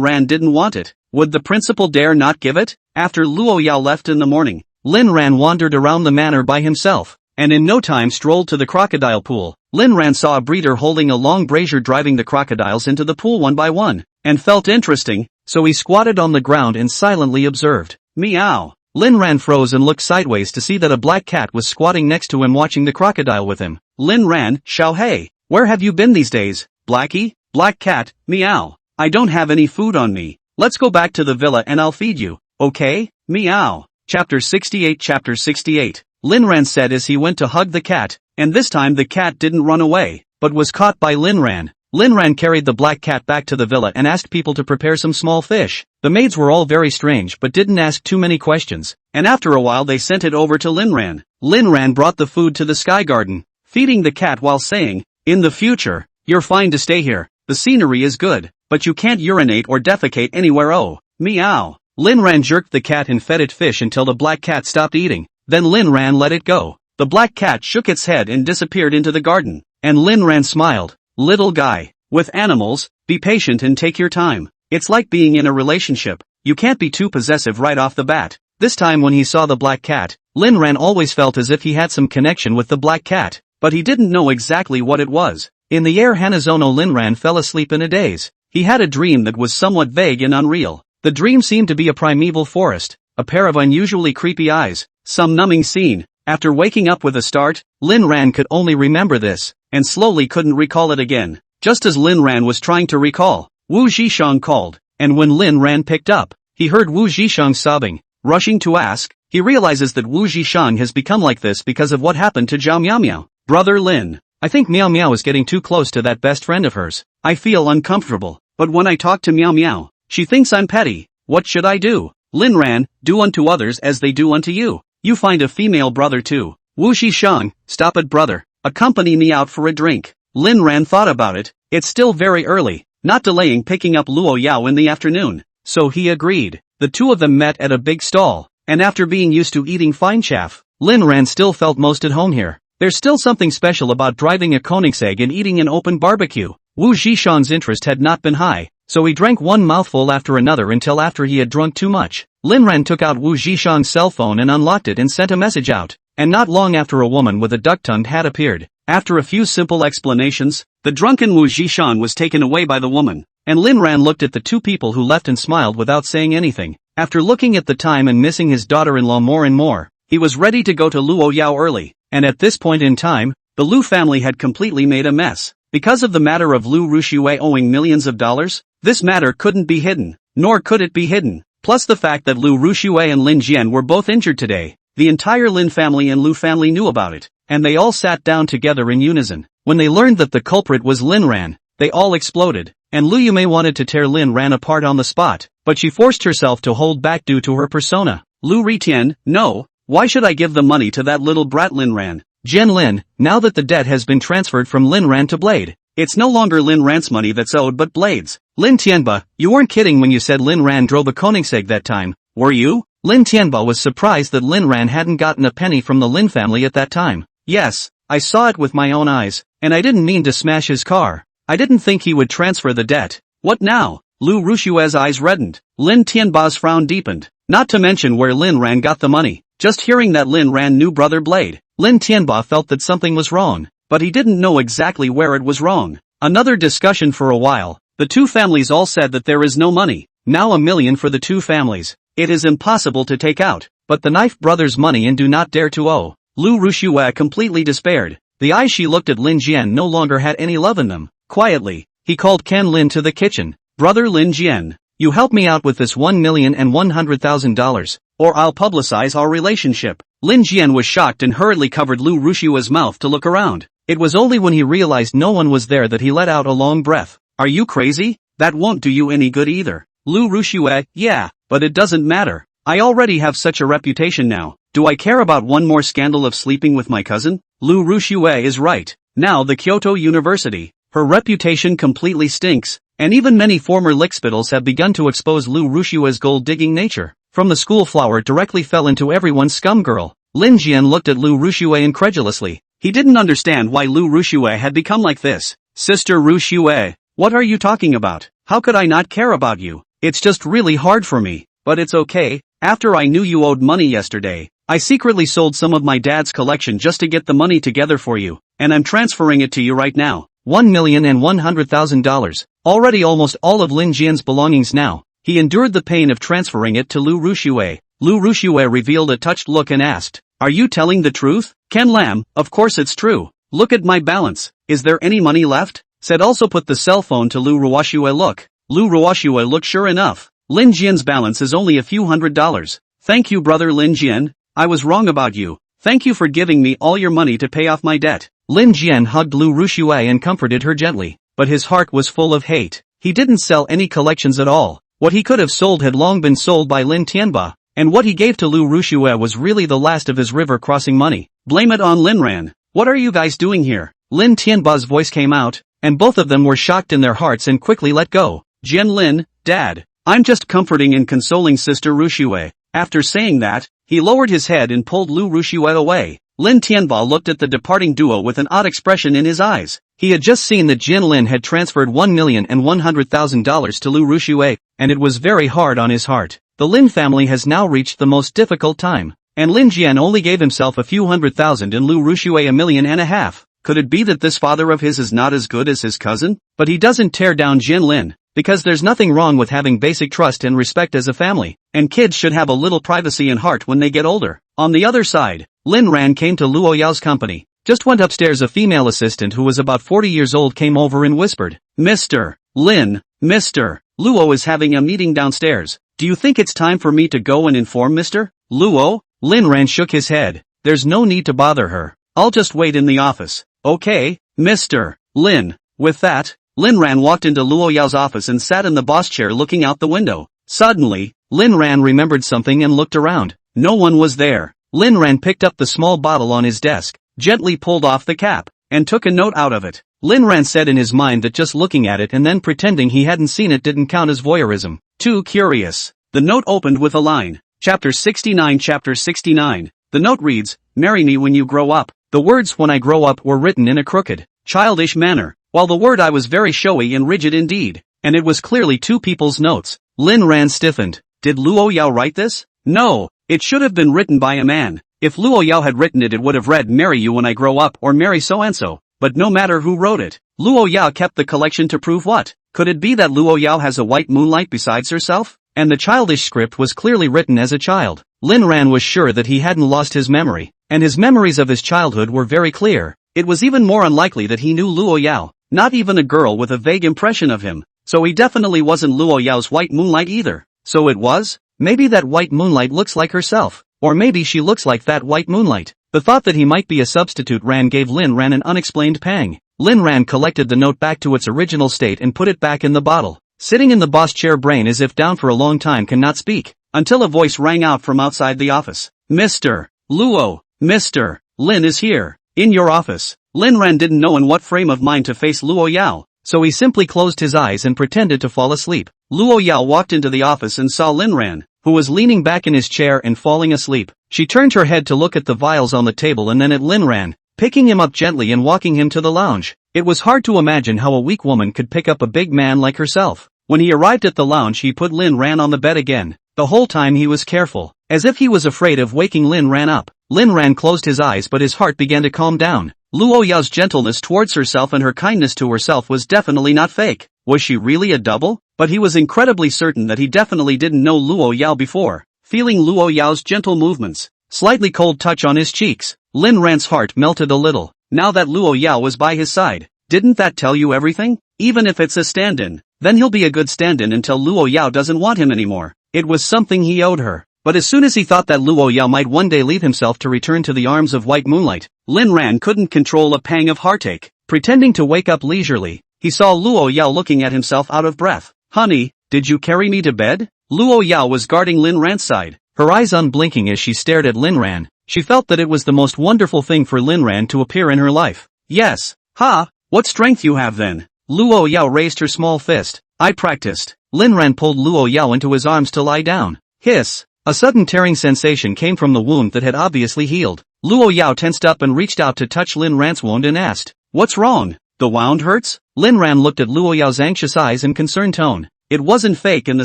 Ran didn't want it, would the principal dare not give it? After Luo Yao left in the morning, Lin Ran wandered around the manor by himself, and in no time strolled to the crocodile pool. Lin Ran saw a breeder holding a long brazier driving the crocodiles into the pool one by one, and felt interesting, so he squatted on the ground and silently observed. Meow. Lin Ran froze and looked sideways to see that a black cat was squatting next to him watching the crocodile with him. Lin Ran, Xiao Hei, where have you been these days, Blackie? Black cat, meow. I don't have any food on me. Let's go back to the villa and I'll feed you, okay? Meow. Chapter 68. Lin Ran said as he went to hug the cat, and this time the cat didn't run away, but was caught by Lin Ran. Lin Ran carried the black cat back to the villa and asked people to prepare some small fish. The maids were all very strange but didn't ask too many questions, and after a while they sent it over to Lin Ran. Lin Ran brought the food to the sky garden, feeding the cat while saying, in the future, you're fine to stay here. The scenery is good, but you can't urinate or defecate anywhere. Oh, meow. Lin Ran jerked the cat and fed it fish until the black cat stopped eating. Then Lin Ran let it go. The black cat shook its head and disappeared into the garden, and Lin Ran smiled. Little guy, with animals, be patient and take your time. It's like being in a relationship. You can't be too possessive right off the bat. This time when he saw the black cat, Lin Ran always felt as if he had some connection with the black cat, but he didn't know exactly what it was. In the air Hanazono Lin Ran fell asleep in a daze. He had a dream that was somewhat vague and unreal. The dream seemed to be a primeval forest, a pair of unusually creepy eyes, some numbing scene. After waking up with a start, Lin Ran could only remember this, and slowly couldn't recall it again. Just as Lin Ran was trying to recall, Wu Zhishang called, and when Lin Ran picked up, he heard Wu Zhishang sobbing. Rushing to ask, he realizes that Wu Zhishang has become like this because of what happened to Zhao Miao Miao. Brother Lin, I think Miao Miao is getting too close to that best friend of hers. I feel uncomfortable, but when I talk to Miao Miao, she thinks I'm petty. What should I do? Lin Ran, do unto others as they do unto you. You find a female brother too. Wu Zhishang, stop it brother, accompany me out for a drink. Lin Ran thought about it. It's still very early, not delaying picking up Luo Yao in the afternoon. So he agreed. The two of them met at a big stall, and after being used to eating fine chaff, Lin Ran still felt most at home here. There's still something special about driving a Koenigsegg and eating an open barbecue. Wu Zhishang's interest had not been high, so he drank one mouthful after another until after he had drunk too much. Lin Ran took out Wu Zhishang's cell phone and unlocked it and sent a message out, and not long after a woman with a duck-tongued hat appeared. After a few simple explanations, the drunken Wu Zhishang was taken away by the woman, and Lin Ran looked at the two people who left and smiled without saying anything. After looking at the time and missing his daughter-in-law more and more, he was ready to go to Luo Yao early, and at this point in time, the Lu family had completely made a mess. Because of the matter of Lu Rushue owing millions of dollars, this matter couldn't be hidden, nor could it be hidden. Plus the fact that Lu Rushue and Lin Jian were both injured today, the entire Lin family and Lu family knew about it, and they all sat down together in unison. When they learned that the culprit was Lin Ran, they all exploded, and Lu Yume wanted to tear Lin Ran apart on the spot, but she forced herself to hold back due to her persona. Lu Ritian, no, why should I give the money to that little brat Lin Ran? Jian Lin, now that the debt has been transferred from Lin Ran to Blade, it's no longer Lin Ran's money that's owed but Blade's. Lin Tianba, you weren't kidding when you said Lin Ran drove a Koenigsegg that time, were you? Lin Tianba was surprised that Lin Ran hadn't gotten a penny from the Lin family at that time. Yes, I saw it with my own eyes, and I didn't mean to smash his car. I didn't think he would transfer the debt. What now? Lu Rushue's eyes reddened. Lin Tianba's frown deepened. Not to mention where Lin Ran got the money. Just hearing that Lin Ran knew Brother Blade, Lin Tianba felt that something was wrong, but he didn't know exactly where it was wrong. Another discussion for a while. The two families all said that there is no money. Now $1 million for the two families. It is impossible to take out, but the Knife brothers' money and do not dare to owe. Lu Rushue completely despaired. The eyes she looked at Lin Jian no longer had any love in them. Quietly, he called Ken Lin to the kitchen. Brother Lin Jian, you help me out with this $1,100,000, or I'll publicize our relationship. Lin Jian was shocked and hurriedly covered Lu Rushue's mouth to look around. It was only when he realized no one was there that he let out a long breath. Are you crazy? That won't do you any good either. Lu Rushue, yeah, but it doesn't matter. I already have such a reputation now. Do I care about one more scandal of sleeping with my cousin? Lu Rushue is right. Now the Kyoto University, her reputation completely stinks, and even many former lickspittles have begun to expose Lu Rushue's gold-digging nature. From the school flower directly fell into everyone's scum girl. Lin Jian looked at Lu Rushue incredulously. He didn't understand why Lu Rushue had become like this. Sister Rushue, what are you talking about? How could I not care about you? It's just really hard for me, but it's okay. After I knew you owed money yesterday, I secretly sold some of my dad's collection just to get the money together for you, and I'm transferring it to you right now. $1,100,000. Already almost all of Lin Jian's belongings now. He endured the pain of transferring it to Lu Rushue. Lu Rushue revealed a touched look and asked, are you telling the truth? Ken Lam, of course it's true. Look at my balance. Is there any money left? Said also put the cell phone to Lu Rushue. Look. Lu Rushue looked sure enough. Lin Jian's balance is only a few $100s. Thank you brother Lin Jian. I was wrong about you. Thank you for giving me all your money to pay off my debt. Lin Jian hugged Lu Rushue and comforted her gently, but his heart was full of hate. He didn't sell any collections at all. What he could have sold had long been sold by Lin Tianba, and what he gave to Lu Rushue was really the last of his river-crossing money. Blame it on Lin Ran. What are you guys doing here? Lin Tianba's voice came out, and both of them were shocked in their hearts and quickly let go. Jian Lin, Dad, I'm just comforting and consoling Sister Rushue. After saying that, he lowered his head and pulled Lu Rushue away. Lin Tianba looked at the departing duo with an odd expression in his eyes. He had just seen that Jian Lin had transferred $1,100,000 to Lu Rushue, and it was very hard on his heart. The Lin family has now reached the most difficult time, and Lin Jian only gave himself a few $100,000 and Lu Rushue $1.5 million. Could it be that this father of his is not as good as his cousin? But he doesn't tear down Jian Lin, because there's nothing wrong with having basic trust and respect as a family, and kids should have a little privacy and heart when they get older. On the other side, Lin Ran came to Luo Yao's company. Just went upstairs. A female assistant who was about 40 years old came over and whispered, Mr. Lin, Mr. Luo is having a meeting downstairs. Do you think it's time for me to go and inform Mr. Luo? Lin Ran shook his head. There's no need to bother her. I'll just wait in the office. Okay, Mr. Lin. With that, Lin Ran walked into Luo Yao's office and sat in the boss chair looking out the window. Suddenly, Lin Ran remembered something and looked around. No one was there. Lin Ran picked up the small bottle on his desk, gently pulled off the cap, and took a note out of it. Lin Ran said in his mind that just looking at it and then pretending he hadn't seen it didn't count as voyeurism. Too curious. The note opened with a line. Chapter 69. Chapter 69. The note reads, Marry me when you grow up. The words when I grow up were written in a crooked, childish manner, while the word I was very showy and rigid indeed, and it was clearly two people's notes. Lin Ran stiffened. Did Luo Yao write this? No, it should have been written by a man. If Luo Yao had written it, it would have read marry you when I grow up or marry so-and-so. But no matter who wrote it, Luo Yao kept the collection to prove what? Could it be that Luo Yao has a white moonlight besides herself? And the childish script was clearly written as a child. Lin Ran was sure that he hadn't lost his memory, and his memories of his childhood were very clear. It was even more unlikely that he knew Luo Yao, not even a girl with a vague impression of him. So he definitely wasn't Luo Yao's white moonlight either. So it was? Maybe that white moonlight looks like herself. Or maybe she looks like that white moonlight. The thought that he might be a substitute gave Lin Ran an unexplained pang. Lin Ran collected the note back to its original state and put it back in the bottle. Sitting in the boss chair, brain as if down for a long time, cannot speak, until a voice rang out from outside the office. Mr. Luo, Mr. Lin is here, in your office. Lin Ran didn't know in what frame of mind to face Luo Yao, so he simply closed his eyes and pretended to fall asleep. Luo Yao walked into the office and saw Lin Ran, who was leaning back in his chair and falling asleep. She turned her head to look at the vials on the table and then at Lin Ran, picking him up gently and walking him to the lounge. It was hard to imagine how a weak woman could pick up a big man like herself. When he arrived at the lounge, he put Lin Ran on the bed again. The whole time he was careful, as if he was afraid of waking Lin Ran up. Lin Ran closed his eyes, but his heart began to calm down. Luo Yao's gentleness towards herself and her kindness to herself was definitely not fake. Was she really a double? But he was incredibly certain that he definitely didn't know Luo Yao before. Feeling Luo Yao's gentle movements, slightly cold touch on his cheeks, Lin Ran's heart melted a little. Now that Luo Yao was by his side, didn't that tell you everything? Even if it's a stand-in, then he'll be a good stand-in until Luo Yao doesn't want him anymore. It was something he owed her. But as soon as he thought that Luo Yao might one day leave himself to return to the arms of white moonlight, Lin Ran couldn't control a pang of heartache. Pretending to wake up leisurely, he saw Luo Yao looking at himself out of breath. "Honey, did you carry me to bed?" Luo Yao was guarding Lin Ran's side, her eyes unblinking as she stared at Lin Ran. She felt that it was the most wonderful thing for Lin Ran to appear in her life. "Yes." "Ha, what strength you have then." Luo Yao raised her small fist. "I practiced." Lin Ran pulled Luo Yao into his arms to lie down. Hiss. A sudden tearing sensation came from the wound that had obviously healed. Luo Yao tensed up and reached out to touch Lin Ran's wound and asked, "What's wrong? The wound hurts?" Lin Ran looked at Luo Yao's anxious eyes and concerned tone. "It wasn't fake in the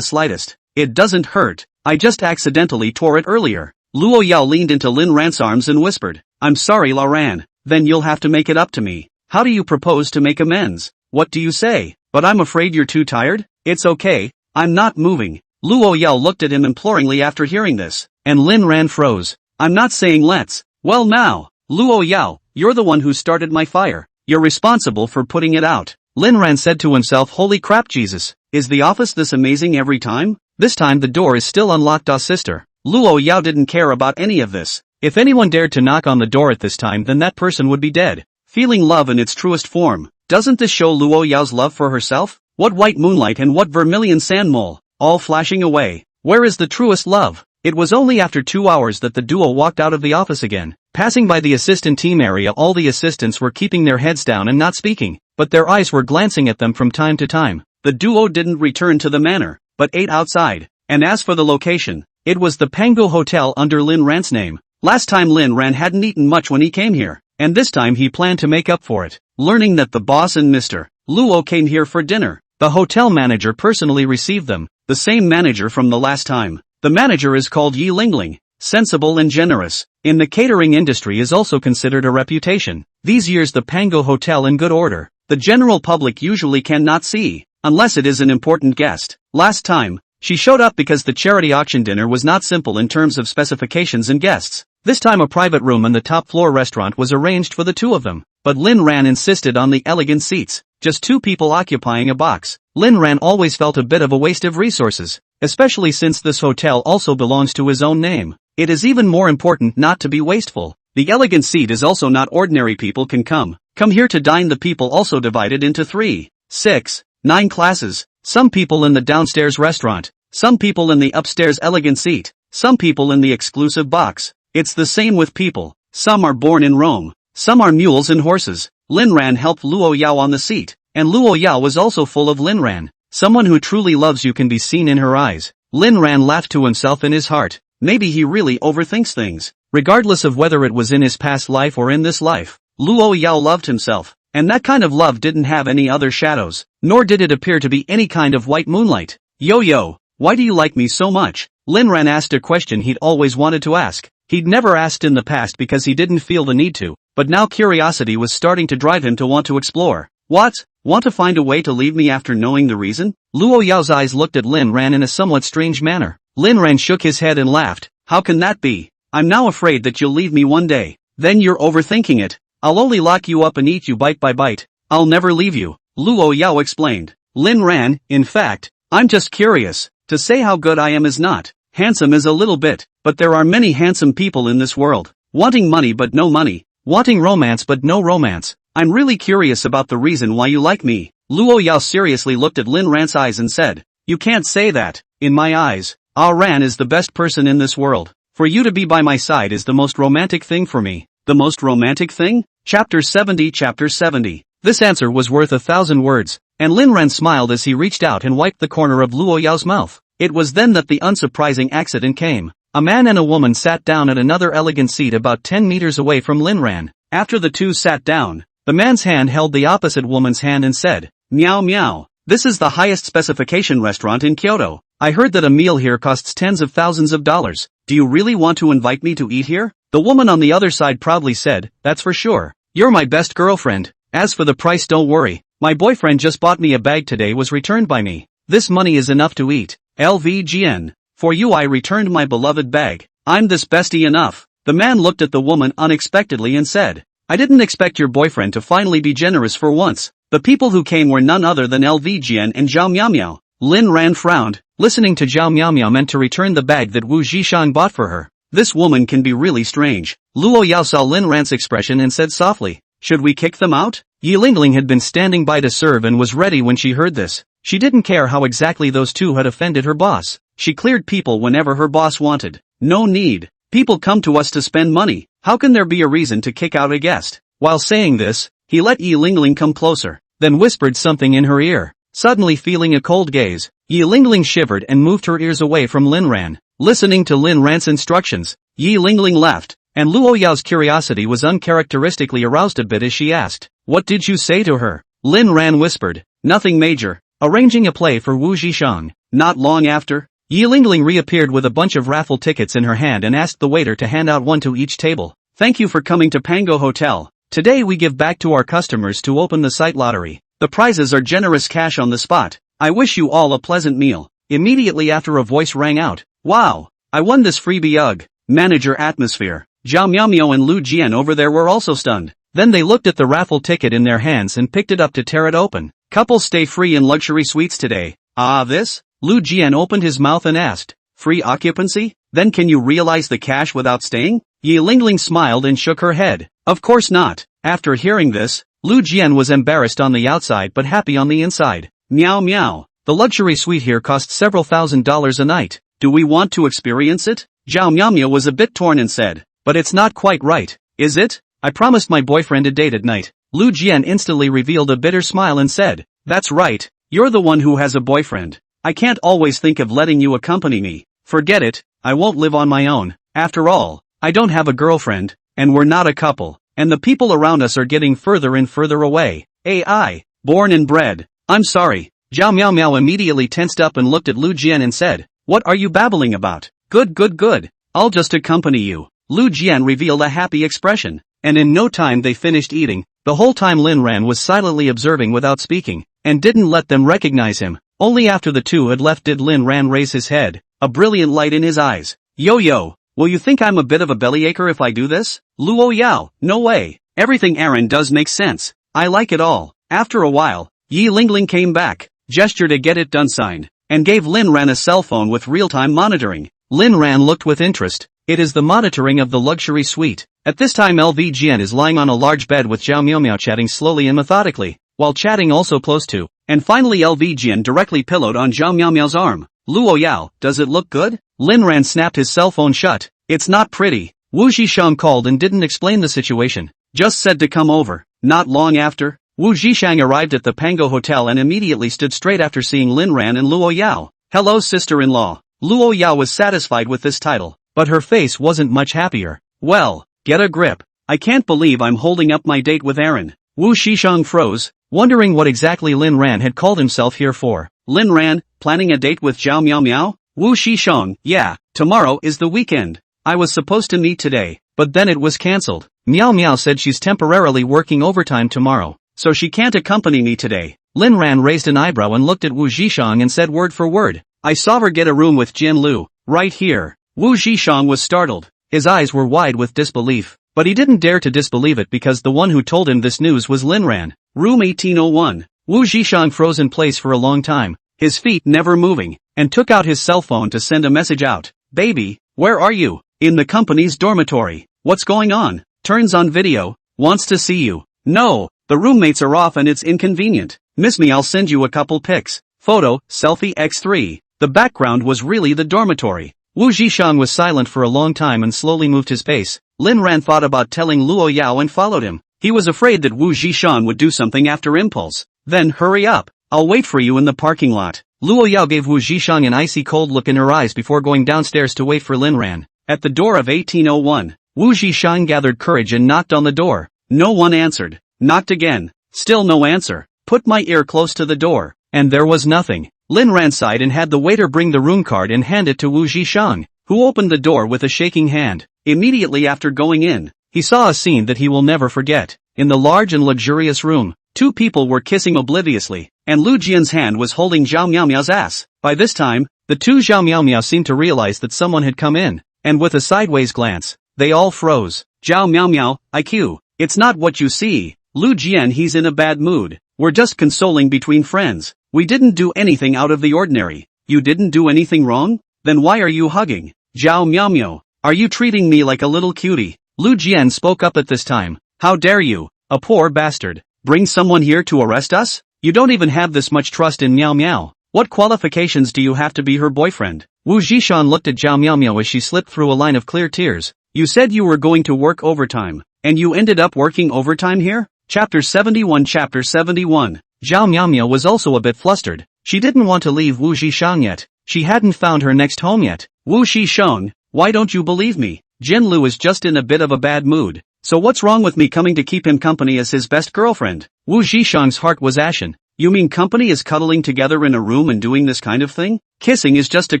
slightest. It doesn't hurt. I just accidentally tore it earlier." Luo Yao leaned into Lin Ran's arms and whispered, "I'm sorry, La Ran. Then you'll have to make it up to me. How do you propose to make amends? What do you say? But I'm afraid you're too tired?" "It's okay. I'm not moving." Luo Yao looked at him imploringly after hearing this, and Lin Ran froze. "I'm not saying let's." "Well now, Luo Yao, you're the one who started my fire. You're responsible for putting it out." Lin Ran said to himself, "Holy crap, Jesus, is the office this amazing every time? This time the door is still unlocked, sister." Luo Yao didn't care about any of this. If anyone dared to knock on the door at this time, then that person would be dead. Feeling love in its truest form, doesn't this show Luo Yao's love for herself? What white moonlight and what vermilion sand mole, all flashing away. Where is the truest love? It was only after 2 hours that the duo walked out of the office again. Passing by the assistant team area, all the assistants were keeping their heads down and not speaking, but their eyes were glancing at them from time to time. The duo didn't return to the manor, but ate outside. And as for the location, it was the Pango Hotel under Lin Ran's name. Last time Lin Ran hadn't eaten much when he came here, and this time he planned to make up for it. Learning that the boss and Mr. Luo came here for dinner, the hotel manager personally received them, the same manager from the last time. The manager is called Yi Lingling, sensible and generous. In the catering industry is also considered a reputation. These years the Pango Hotel in good order. The general public usually cannot see, unless it is an important guest. Last time, she showed up because the charity auction dinner was not simple in terms of specifications and guests. This time a private room in the top floor restaurant was arranged for the two of them, but Lin Ran insisted on the elegant seats, just 2 people occupying a box. Lin Ran always felt a bit of a waste of resources, especially since this hotel also belongs to his own name. It is even more important not to be wasteful. The elegant seat is also not ordinary people can come here to dine. The people also divided into 3, 6, 9 classes. Some people in the downstairs restaurant, some people in the upstairs elegant seat, some people in the exclusive box. It's the same with people. Some are born in Rome, some are mules and horses. Lin Ran helped Luo Yao on the seat, and Luo Yao was also full of Lin Ran. Someone who truly loves you can be seen in her eyes. Lin Ran laughed to himself in his heart. Maybe he really overthinks things. Regardless of whether it was in his past life or in this life, Luo Yao loved himself, and that kind of love didn't have any other shadows, nor did it appear to be any kind of white moonlight. "Yo, why do you like me so much?" Lin Ran asked a question he'd always wanted to ask. He'd never asked in the past because he didn't feel the need to, but now curiosity was starting to drive him to want to explore. "What? Want to find a way to leave me after knowing the reason?" Luo Yao's eyes looked at Lin Ran in a somewhat strange manner. Lin Ran shook his head and laughed. "How can that be? I'm now afraid that you'll leave me one day." "Then you're overthinking it. I'll only lock you up and eat you bite by bite. I'll never leave you," Luo Yao explained. Lin Ran, "In fact, I'm just curious. To say how good I am is not. Handsome is a little bit, but there are many handsome people in this world. Wanting money but no money. Wanting romance but no romance. I'm really curious about the reason why you like me." Luo Yao seriously looked at Lin Ran's eyes and said, "You can't say that. In my eyes, Ah Ran is the best person in this world. For you to be by my side is the most romantic thing for me." "The most romantic thing?" Chapter 70. This answer was worth 1,000 words, and Lin Ran smiled as he reached out and wiped the corner of Luo Yao's mouth. It was then that the unsurprising accident came. A man and a woman sat down at another elegant seat about 10 meters away from Lin Ran. After the two sat down, the man's hand held the opposite woman's hand and said, "Meow meow." This is the highest specification restaurant in Kyoto. I heard that a meal here costs tens of thousands of dollars. Do you really want to invite me to eat here? The woman on the other side proudly said, that's for sure. You're my best girlfriend. As for the price, don't worry. My boyfriend just bought me a bag today, was returned by me. This money is enough to eat. LVGN. For you I returned my beloved bag. I'm this bestie enough. The man looked at the woman unexpectedly and said, I didn't expect your boyfriend to finally be generous for once. The people who came were none other than LVGN and Zhao Miaomiao. Lin Ran frowned. Listening to Zhao Miaomiao meant to return the bag that Wu Zhishang bought for her. This woman can be really strange. Luo Yao saw Lin Ran's expression and said softly, should we kick them out? Yi Lingling had been standing by to serve and was ready when she heard this. She didn't care how exactly those two had offended her boss. She cleared people whenever her boss wanted. No need. People come to us to spend money. How can there be a reason to kick out a guest? While saying this, he let Yi Lingling come closer, then whispered something in her ear. Suddenly feeling a cold gaze, Yi Lingling shivered and moved her ears away from Lin Ran. Listening to Lin Ran's instructions, Yi Lingling left, and Luo Yao's curiosity was uncharacteristically aroused a bit as she asked, what did you say to her? Lin Ran whispered, nothing major, arranging a play for Wu Zhishang. Not long after, Yi Lingling reappeared with a bunch of raffle tickets in her hand and asked the waiter to hand out one to each table. Thank you for coming to Pango Hotel. Today we give back to our customers to open the site lottery. The prizes are generous cash on the spot. I wish you all a pleasant meal. Immediately after a voice rang out, wow, I won this freebie ugh. Manager atmosphere. Zhao Miaomiao and Lu Jian over there were also stunned. Then they looked at the raffle ticket in their hands and picked it up to tear it open. Couples stay free in luxury suites today. Ah, this? Lu Jian opened his mouth and asked, free occupancy? Then can you realize the cash without staying? Yi Lingling smiled and shook her head. Of course not. After hearing this, Lu Jian was embarrassed on the outside but happy on the inside. Meow meow. The luxury suite here costs several $1,000s a night. Do we want to experience it? Zhao Miaomiao was a bit torn and said, but it's not quite right, is it? I promised my boyfriend a date at night. Lu Jian instantly revealed a bitter smile and said, that's right, you're the one who has a boyfriend. I can't always think of letting you accompany me. Forget it, I won't live on my own. After all, I don't have a girlfriend, and we're not a couple, and the people around us are getting further and further away. AI, born and bred. I'm sorry. Zhao Miaomiao immediately tensed up and looked at Lu Jian and said, what are you babbling about? Good. I'll just accompany you. Lu Jian revealed a happy expression, and in no time they finished eating. The whole time Lin Ran was silently observing without speaking, and didn't let them recognize him. Only after the two had left did Lin Ran raise his head, a brilliant light in his eyes. Yo, will you think I'm a bit of a bellyacre if I do this? Luo Yao, no way. Everything Aaron does makes sense. I like it all. After a while, Yi Lingling came back, gestured a get it done sign, and gave Lin Ran a cell phone with real-time monitoring. Lin Ran looked with interest. It is the monitoring of the luxury suite. At this time LVGN is lying on a large bed with Zhao Miaomiao chatting slowly and methodically, while chatting also close to, and finally LVGN directly pillowed on Zhao Miaomiao's arm. Luo Yao, does it look good? Lin Ran snapped his cell phone shut. It's not pretty. Wu Zhishang called and didn't explain the situation. Just said to come over. Not long after, Wu Zhishang arrived at the Pango Hotel and immediately stood straight after seeing Lin Ran and Luo Yao. Hello sister-in-law. Luo Yao was satisfied with this title, but her face wasn't much happier. Well, get a grip. I can't believe I'm holding up my date with Aaron. Wu Zhishang froze, wondering what exactly Lin Ran had called himself here for. Lin Ran, planning a date with Zhao Miaomiao? Wu Zhishang, yeah, tomorrow is the weekend. I was supposed to meet today, but then it was cancelled. Miao said she's temporarily working overtime tomorrow, so she can't accompany me today. Lin Ran raised an eyebrow and looked at Wu Zhishang and said word for word, I saw her get a room with Jian Lu, right here. Wu Zhishang was startled. His eyes were wide with disbelief, but he didn't dare to disbelieve it because the one who told him this news was Lin Ran. Room 1801. Wu Zhishang froze in place for a long time, his feet never moving, and took out his cell phone to send a message out. Baby, where are you? In the company's dormitory. What's going on? Turns on video. Wants to see you. No, the roommates are off and it's inconvenient. Miss me, I'll send you a couple pics. Photo, selfie x3. The background was really the dormitory. Wu Zhishang was silent for a long time and slowly moved his pace. Lin Ran thought about telling Luo Yao and followed him. He was afraid that Wu Zhishang would do something after impulse. Then hurry up. I'll wait for you in the parking lot. Luo Yao gave Wu Zhishang an icy cold look in her eyes before going downstairs to wait for Lin Ran. At the door of 1801, Wu Zhishang gathered courage and knocked on the door. No one answered. Knocked again. Still no answer. Put my ear close to the door. and there was nothing. Lin ran inside and had the waiter bring the room card and hand it to Wu Zhishang, who opened the door with a shaking hand. Immediately after going in, he saw a scene that he will never forget. In the large and luxurious room, two people were kissing obliviously, and Lu Jian's hand was holding Zhao Miaomiao's ass. By this time, the two Zhao Miaomiao seemed to realize that someone had come in, and with a sideways glance, they all froze. Zhao Miaomiao, IQ, it's not what you see. Lu Jian, he's in a bad mood. We're just consoling between friends. We didn't do anything out of the ordinary. You didn't do anything wrong? Then why are you hugging? Zhao Miaomiao, are you treating me like a little cutie? Lu Jian spoke up at this time. How dare you, a poor bastard, bring someone here to arrest us? You don't even have this much trust in Miao Miao. What qualifications do you have to be her boyfriend? Wu Zhishan looked at Zhao Miaomiao as she slipped through a line of clear tears. You said you were going to work overtime, and you ended up working overtime here? Chapter 71. Chapter 71. Zhao Miaomiao was also a bit flustered. She didn't want to leave Wu Zhishang yet. She hadn't found her next home yet. Wu Zhishang, why don't you believe me? Jin Lu is just in a bit of a bad mood. So what's wrong with me coming to keep him company as his best girlfriend? Wu Zhishang's heart was ashen. You mean company is cuddling together in a room and doing this kind of thing? Kissing is just a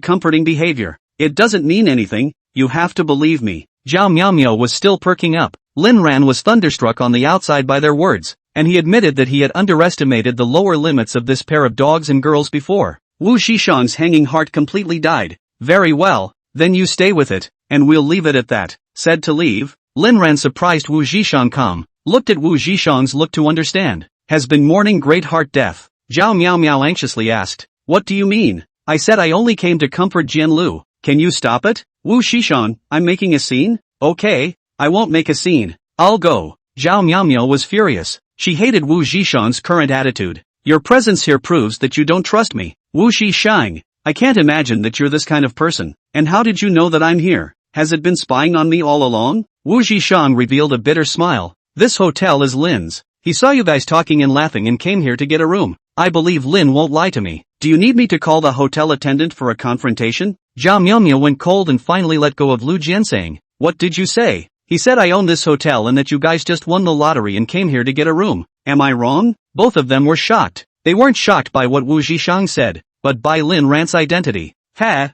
comforting behavior. It doesn't mean anything. You have to believe me. Zhao Miaomiao was still perking up. Lin Ran was thunderstruck on the outside by their words, and he admitted that he had underestimated the lower limits of this pair of dogs and girls before. Wu Zhishang's hanging heart completely died. Very well, then you stay with it, and we'll leave it at that. Said to leave, Lin Ran surprised Wu Zhishang calm, looked at Wu Zhishang's look to understand. Has been mourning great heart death? Zhao Miaomiao anxiously asked. What do you mean? I said I only came to comfort Jian Lu. Can you stop it? Wu Zhishang, I'm making a scene? Okay, I won't make a scene. I'll go. Zhao Miaomiao was furious. She hated Wu Zhishang's current attitude. Your presence here proves that you don't trust me. Wu Zhishang, I can't imagine that you're this kind of person. And how did you know that I'm here? Has it been spying on me all along? Wu Zhishang revealed a bitter smile. This hotel is Lin's. He saw you guys talking and laughing and came here to get a room. I believe Lin won't lie to me. Do you need me to call the hotel attendant for a confrontation? Zhao Miaomiao went cold and finally let go of Lu Jian, saying, What did you say? He said I own this hotel and that you guys just won the lottery and came here to get a room. Am I wrong? Both of them were shocked. They weren't shocked by what Wu Zhishang said, but by Lin Ran's identity. Ha,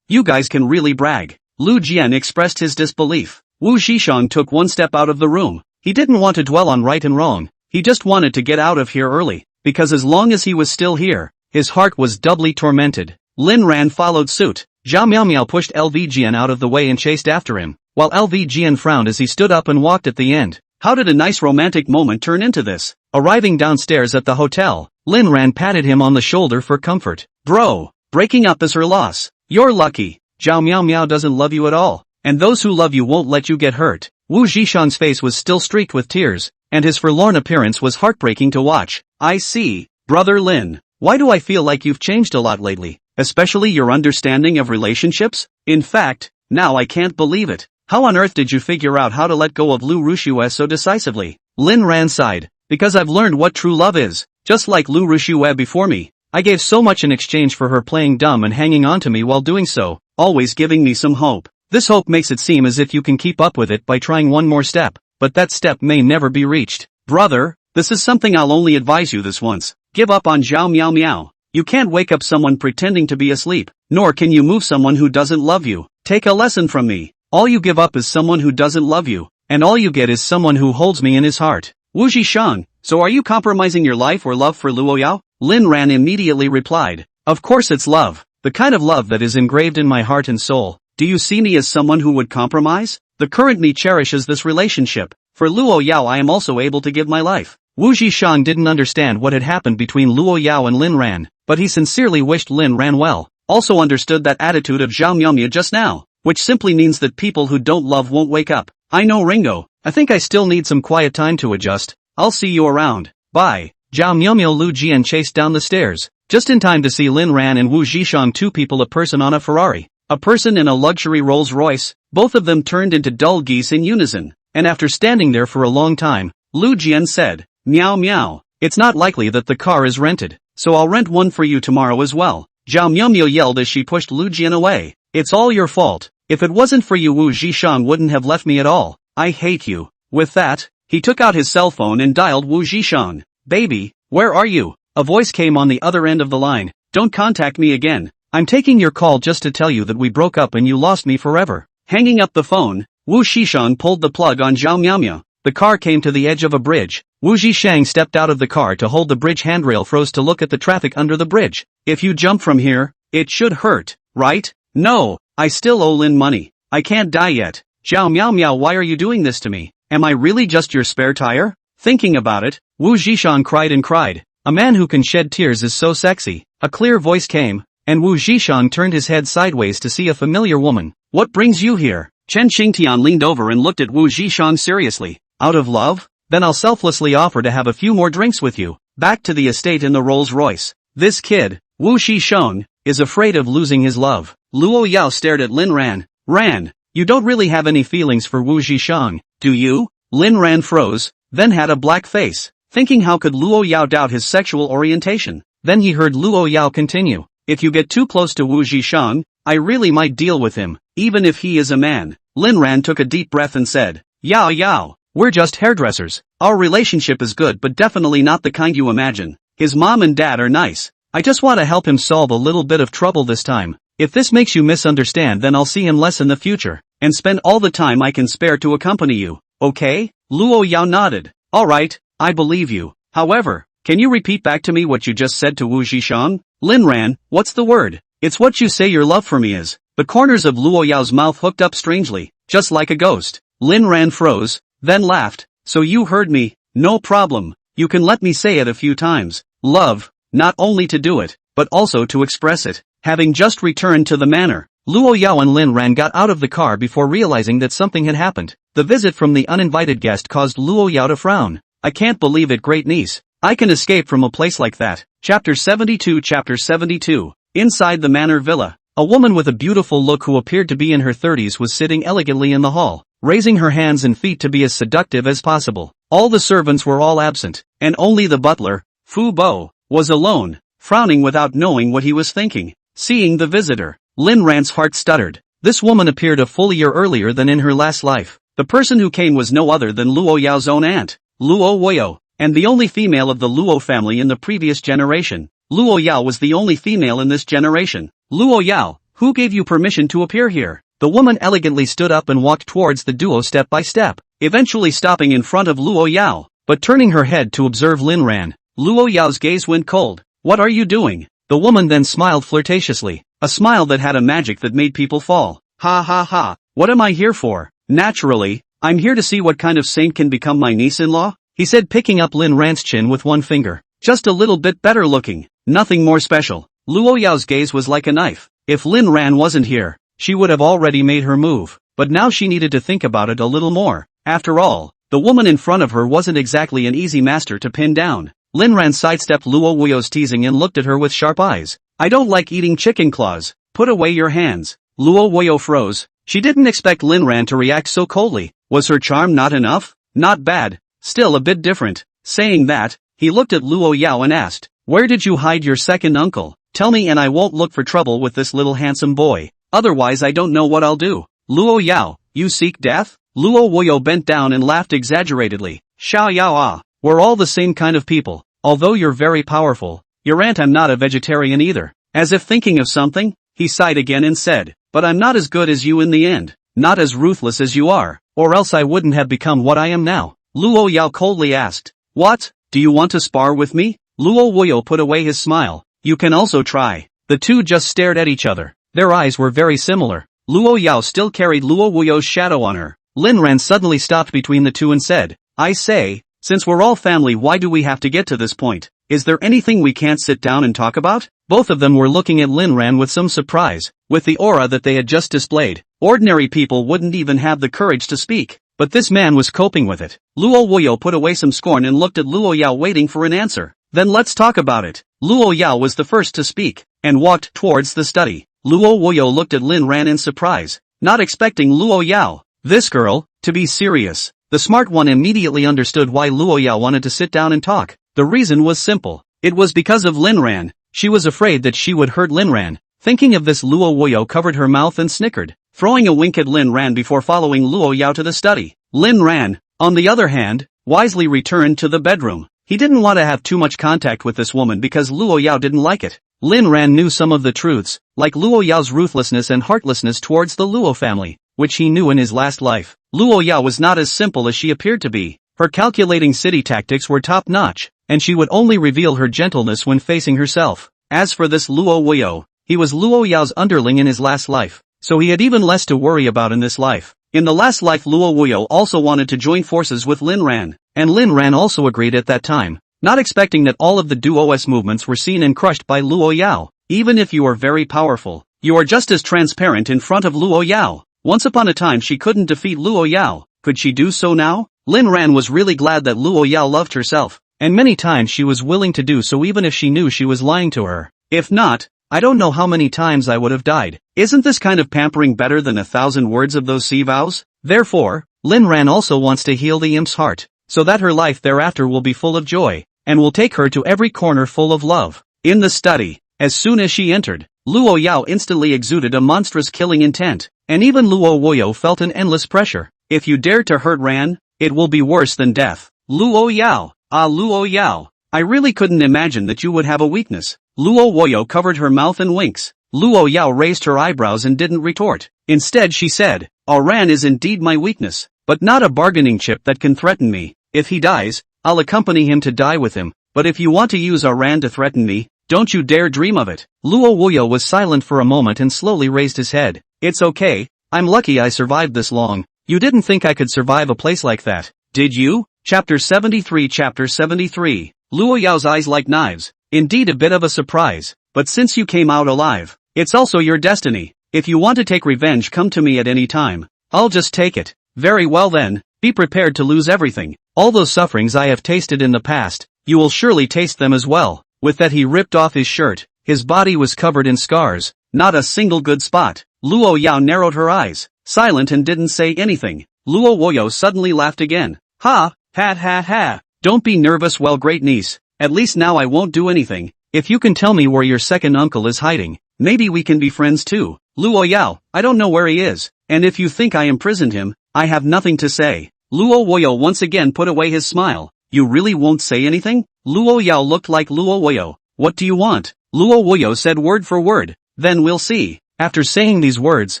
you guys can really brag. Lu Jian expressed his disbelief. Wu Zhishang took one step out of the room. He didn't want to dwell on right and wrong. He just wanted to get out of here early, because as long as he was still here, his heart was doubly tormented. Lin Ran followed suit. Zhao Miaomiao pushed LV Jian out of the way and chased after him, while LV Jian frowned as he stood up and walked at the end. How did a nice romantic moment turn into this? Arriving downstairs at the hotel, Lin Ran patted him on the shoulder for comfort. Bro, breaking up is her loss. You're lucky. Zhao Miaomiao doesn't love you at all, and those who love you won't let you get hurt. Wu Zhishang's face was still streaked with tears, and his forlorn appearance was heartbreaking to watch. I see, brother Lin. Why do I feel like you've changed a lot lately? Especially your understanding of relationships? In fact, now I can't believe it. How on earth did you figure out how to let go of Lu Rushue so decisively? Lin Ran sighed. Because I've learned what true love is. Just like Lu Rushue before me. I gave so much in exchange for her playing dumb and hanging on to me while doing so, always giving me some hope. This hope makes it seem as if you can keep up with it by trying one more step, but that step may never be reached. Brother, this is something I'll only advise you this once. Give up on Zhao Miaomiao. You can't wake up someone pretending to be asleep, nor can you move someone who doesn't love you. Take a lesson from me. All you give up is someone who doesn't love you, and all you get is someone who holds me in his heart. Wu Zhishang, so are you compromising your life or love for Luo Yao? Lin Ran immediately replied. Of course it's love. The kind of love that is engraved in my heart and soul. Do you see me as someone who would compromise? The current me cherishes this relationship. For Luo Yao I am also able to give my life. Wu Zhishang didn't understand what had happened between Luo Yao and Lin Ran, but he sincerely wished Lin Ran well. Also understood that attitude of Zhao Miaomiao just now, which simply means that people who don't love won't wake up. I know Ringo. I think I still need some quiet time to adjust. I'll see you around. Bye. Zhao Miaomiao Lu Jian chased down the stairs, just in time to see Lin Ran and Wu Zhishang, two people, a person on a Ferrari, a person in a luxury Rolls Royce. Both of them turned into dull geese in unison, and after standing there for a long time, Lu Jian said, Meow meow, it's not likely that the car is rented, so I'll rent one for you tomorrow as well. Zhao Miaomiao yelled as she pushed Lu Jian away. It's all your fault. If it wasn't for you, Wu Zhishang wouldn't have left me at all. I hate you. With that, he took out his cell phone and dialed Wu Zhishang. Baby, where are you? A voice came on the other end of the line. Don't contact me again. I'm taking your call just to tell you that we broke up and you lost me forever. Hanging up the phone, Wu Zhishang pulled the plug on Zhao Miaomia. The car came to the edge of a bridge. Wu Zhishang stepped out of the car to hold the bridge handrail, froze to look at the traffic under the bridge. If you jump from here, it should hurt, right? No, I still owe Lin money. I can't die yet. Zhao Miaomia, why are you doing this to me? Am I really just your spare tire? Thinking about it, Wu Zhishang cried and cried. A man who can shed tears is so sexy. A clear voice came, and Wu Zhishang turned his head sideways to see a familiar woman. What brings you here? Chen Xingtian leaned over and looked at Wu Zhishang seriously. Out of love? Then I'll selflessly offer to have a few more drinks with you. Back to the estate in the Rolls Royce. This kid, Wu Zhishang, is afraid of losing his love. Luo Yao stared at Lin Ran. Ran, you don't really have any feelings for Wu Zhishang, do you? Lin Ran froze, then had a black face, thinking how could Luo Yao doubt his sexual orientation. Then he heard Luo Yao continue. If you get too close to Wu Zhishang, I really might deal with him, even if he is a man. Lin Ran took a deep breath and said, Yao Yao, we're just hairdressers. Our relationship is good but definitely not the kind you imagine. His mom and dad are nice. I just want to help him solve a little bit of trouble this time. If this makes you misunderstand, then I'll see him less in the future, and spend all the time I can spare to accompany you, okay? Luo Yao nodded. Alright, I believe you. However, can you repeat back to me what you just said to Wu Zhishang? Lin Ran, what's the word? It's what you say your love for me is. The corners of Luo Yao's mouth hooked up strangely, just like a ghost. Lin Ran froze, then laughed. So you heard me, no problem. You can let me say it a few times. Love, not only to do it, but also to express it. Having just returned to the manor, Luo Yao and Lin Ran got out of the car before realizing that something had happened. The visit from the uninvited guest caused Luo Yao to frown. I can't believe it, great niece. I can escape from a place like that. Chapter 72. Chapter 72. Inside the manor villa, a woman with a beautiful look who appeared to be in her 30s was sitting elegantly in the hall, raising her hands and feet to be as seductive as possible. All the servants were all absent, and only the butler, Fu Bo, was alone, frowning without knowing what he was thinking. Seeing the visitor, Lin Ran's heart stuttered. This woman appeared a full year earlier than in her last life. The person who came was no other than Luo Yao's own aunt, Luo Woyo, and the only female of the Luo family in the previous generation. Luo Yao was the only female in this generation. Luo Yao, who gave you permission to appear here? The woman elegantly stood up and walked towards the duo step by step, eventually stopping in front of Luo Yao, but turning her head to observe Lin Ran. Luo Yao's gaze went cold. What are you doing? The woman then smiled flirtatiously, a smile that had a magic that made people fall. Ha ha ha, what am I here for? Naturally, I'm here to see what kind of saint can become my niece-in-law, he said, picking up Lin Ran's chin with one finger. Just a little bit better looking, nothing more special. Luo Yao's gaze was like a knife. If Lin Ran wasn't here, she would have already made her move, but now she needed to think about it a little more. After all, the woman in front of her wasn't exactly an easy master to pin down. Lin Ran sidestepped Luo Wuyo's teasing and looked at her with sharp eyes. I don't like eating chicken claws. Put away your hands. Luo Wuyo froze. She didn't expect Lin Ran to react so coldly. Was her charm not enough? Not bad. Still a bit different. Saying that, he looked at Luo Yao and asked, where did you hide your second uncle? Tell me and I won't look for trouble with this little handsome boy. Otherwise I don't know what I'll do. Luo Yao, you seek death? Luo Wuyo bent down and laughed exaggeratedly. Xiao Yao ah. We're all the same kind of people. Although you're very powerful, your aunt, I'm not a vegetarian either. As if thinking of something, he sighed again and said, but I'm not as good as you in the end, not as ruthless as you are, or else I wouldn't have become what I am now. Luo Yao coldly asked, what, do you want to spar with me? Luo Wuyo put away his smile. You can also try. The two just stared at each other. Their eyes were very similar. Luo Yao still carried Luo Wuyo's shadow on her. Lin Ran suddenly stopped between the two and said, I say, since we're all family, why do we have to get to this point? Is there anything we can't sit down and talk about? Both of them were looking at Lin Ran with some surprise. With the aura that they had just displayed, ordinary people wouldn't even have the courage to speak. But this man was coping with it. Luo Wuyo put away some scorn and looked at Luo Yao, waiting for an answer. Then let's talk about it. Luo Yao was the first to speak, and walked towards the study. Luo Wuyo looked at Lin Ran in surprise, not expecting Luo Yao, this girl, to be serious. The smart one immediately understood why Luo Yao wanted to sit down and talk. The reason was simple. It was because of Lin Ran. She was afraid that she would hurt Lin Ran. Thinking of this, Luo Wuyo covered her mouth and snickered, throwing a wink at Lin Ran before following Luo Yao to the study. Lin Ran, on the other hand, wisely returned to the bedroom. He didn't want to have too much contact with this woman because Luo Yao didn't like it. Lin Ran knew some of the truths, like Luo Yao's ruthlessness and heartlessness towards the Luo family, which he knew in his last life. Luo Yao was not as simple as she appeared to be. Her calculating city tactics were top-notch, and she would only reveal her gentleness when facing herself. As for this Luo Wuyo, he was Luo Yao's underling in his last life, so he had even less to worry about in this life. In the last life, Luo Wuyo also wanted to join forces with Lin Ran, and Lin Ran also agreed at that time, not expecting that all of the duos movements were seen and crushed by Luo Yao. Even if you are very powerful, you are just as transparent in front of Luo Yao. Once upon a time she couldn't defeat Luo Yao, could she do so now? Lin Ran was really glad that Luo Yao loved herself, and many times she was willing to do so even if she knew she was lying to her. If not, I don't know how many times I would have died. Isn't this kind of pampering better than 1,000 words of those sea vows? Therefore, Lin Ran also wants to heal the imp's heart, so that her life thereafter will be full of joy, and will take her to every corner full of love. In the study, as soon as she entered, Luo Yao instantly exuded a monstrous killing intent, and even Luo Wuyo felt an endless pressure. If you dare to hurt Ran, it will be worse than death. Luo Yao, Luo Yao, I really couldn't imagine that you would have a weakness. Luo Wuyo covered her mouth and winks. Luo Yao raised her eyebrows and didn't retort. Instead she said, Ran is indeed my weakness, but not a bargaining chip that can threaten me. If he dies, I'll accompany him to die with him, but if you want to use Ran to threaten me, don't you dare dream of it. Luo Wuyo was silent for a moment and slowly raised his head. It's okay, I'm lucky I survived this long. You didn't think I could survive a place like that, did you? Chapter 73. Chapter 73. Luo Yao's eyes like knives. Indeed a bit of a surprise, but since you came out alive, it's also your destiny. If you want to take revenge, come to me at any time. I'll just take it. Very well then, be prepared to lose everything. All those sufferings I have tasted in the past, you will surely taste them as well. With that he ripped off his shirt. His body was covered in scars, not a single good spot. Luo Yao narrowed her eyes, silent and didn't say anything. Luo Wuyo suddenly laughed again. Ha, ha ha ha. Don't be nervous, well, great niece. At least now I won't do anything. If you can tell me where your second uncle is hiding, maybe we can be friends too. Luo Yao, I don't know where he is, and if you think I imprisoned him, I have nothing to say. Luo Wuyo once again put away his smile. You really won't say anything? Luo Yao looked like Luo Wuyo. What do you want? Luo Wuyo said word for word. Then we'll see. After saying these words,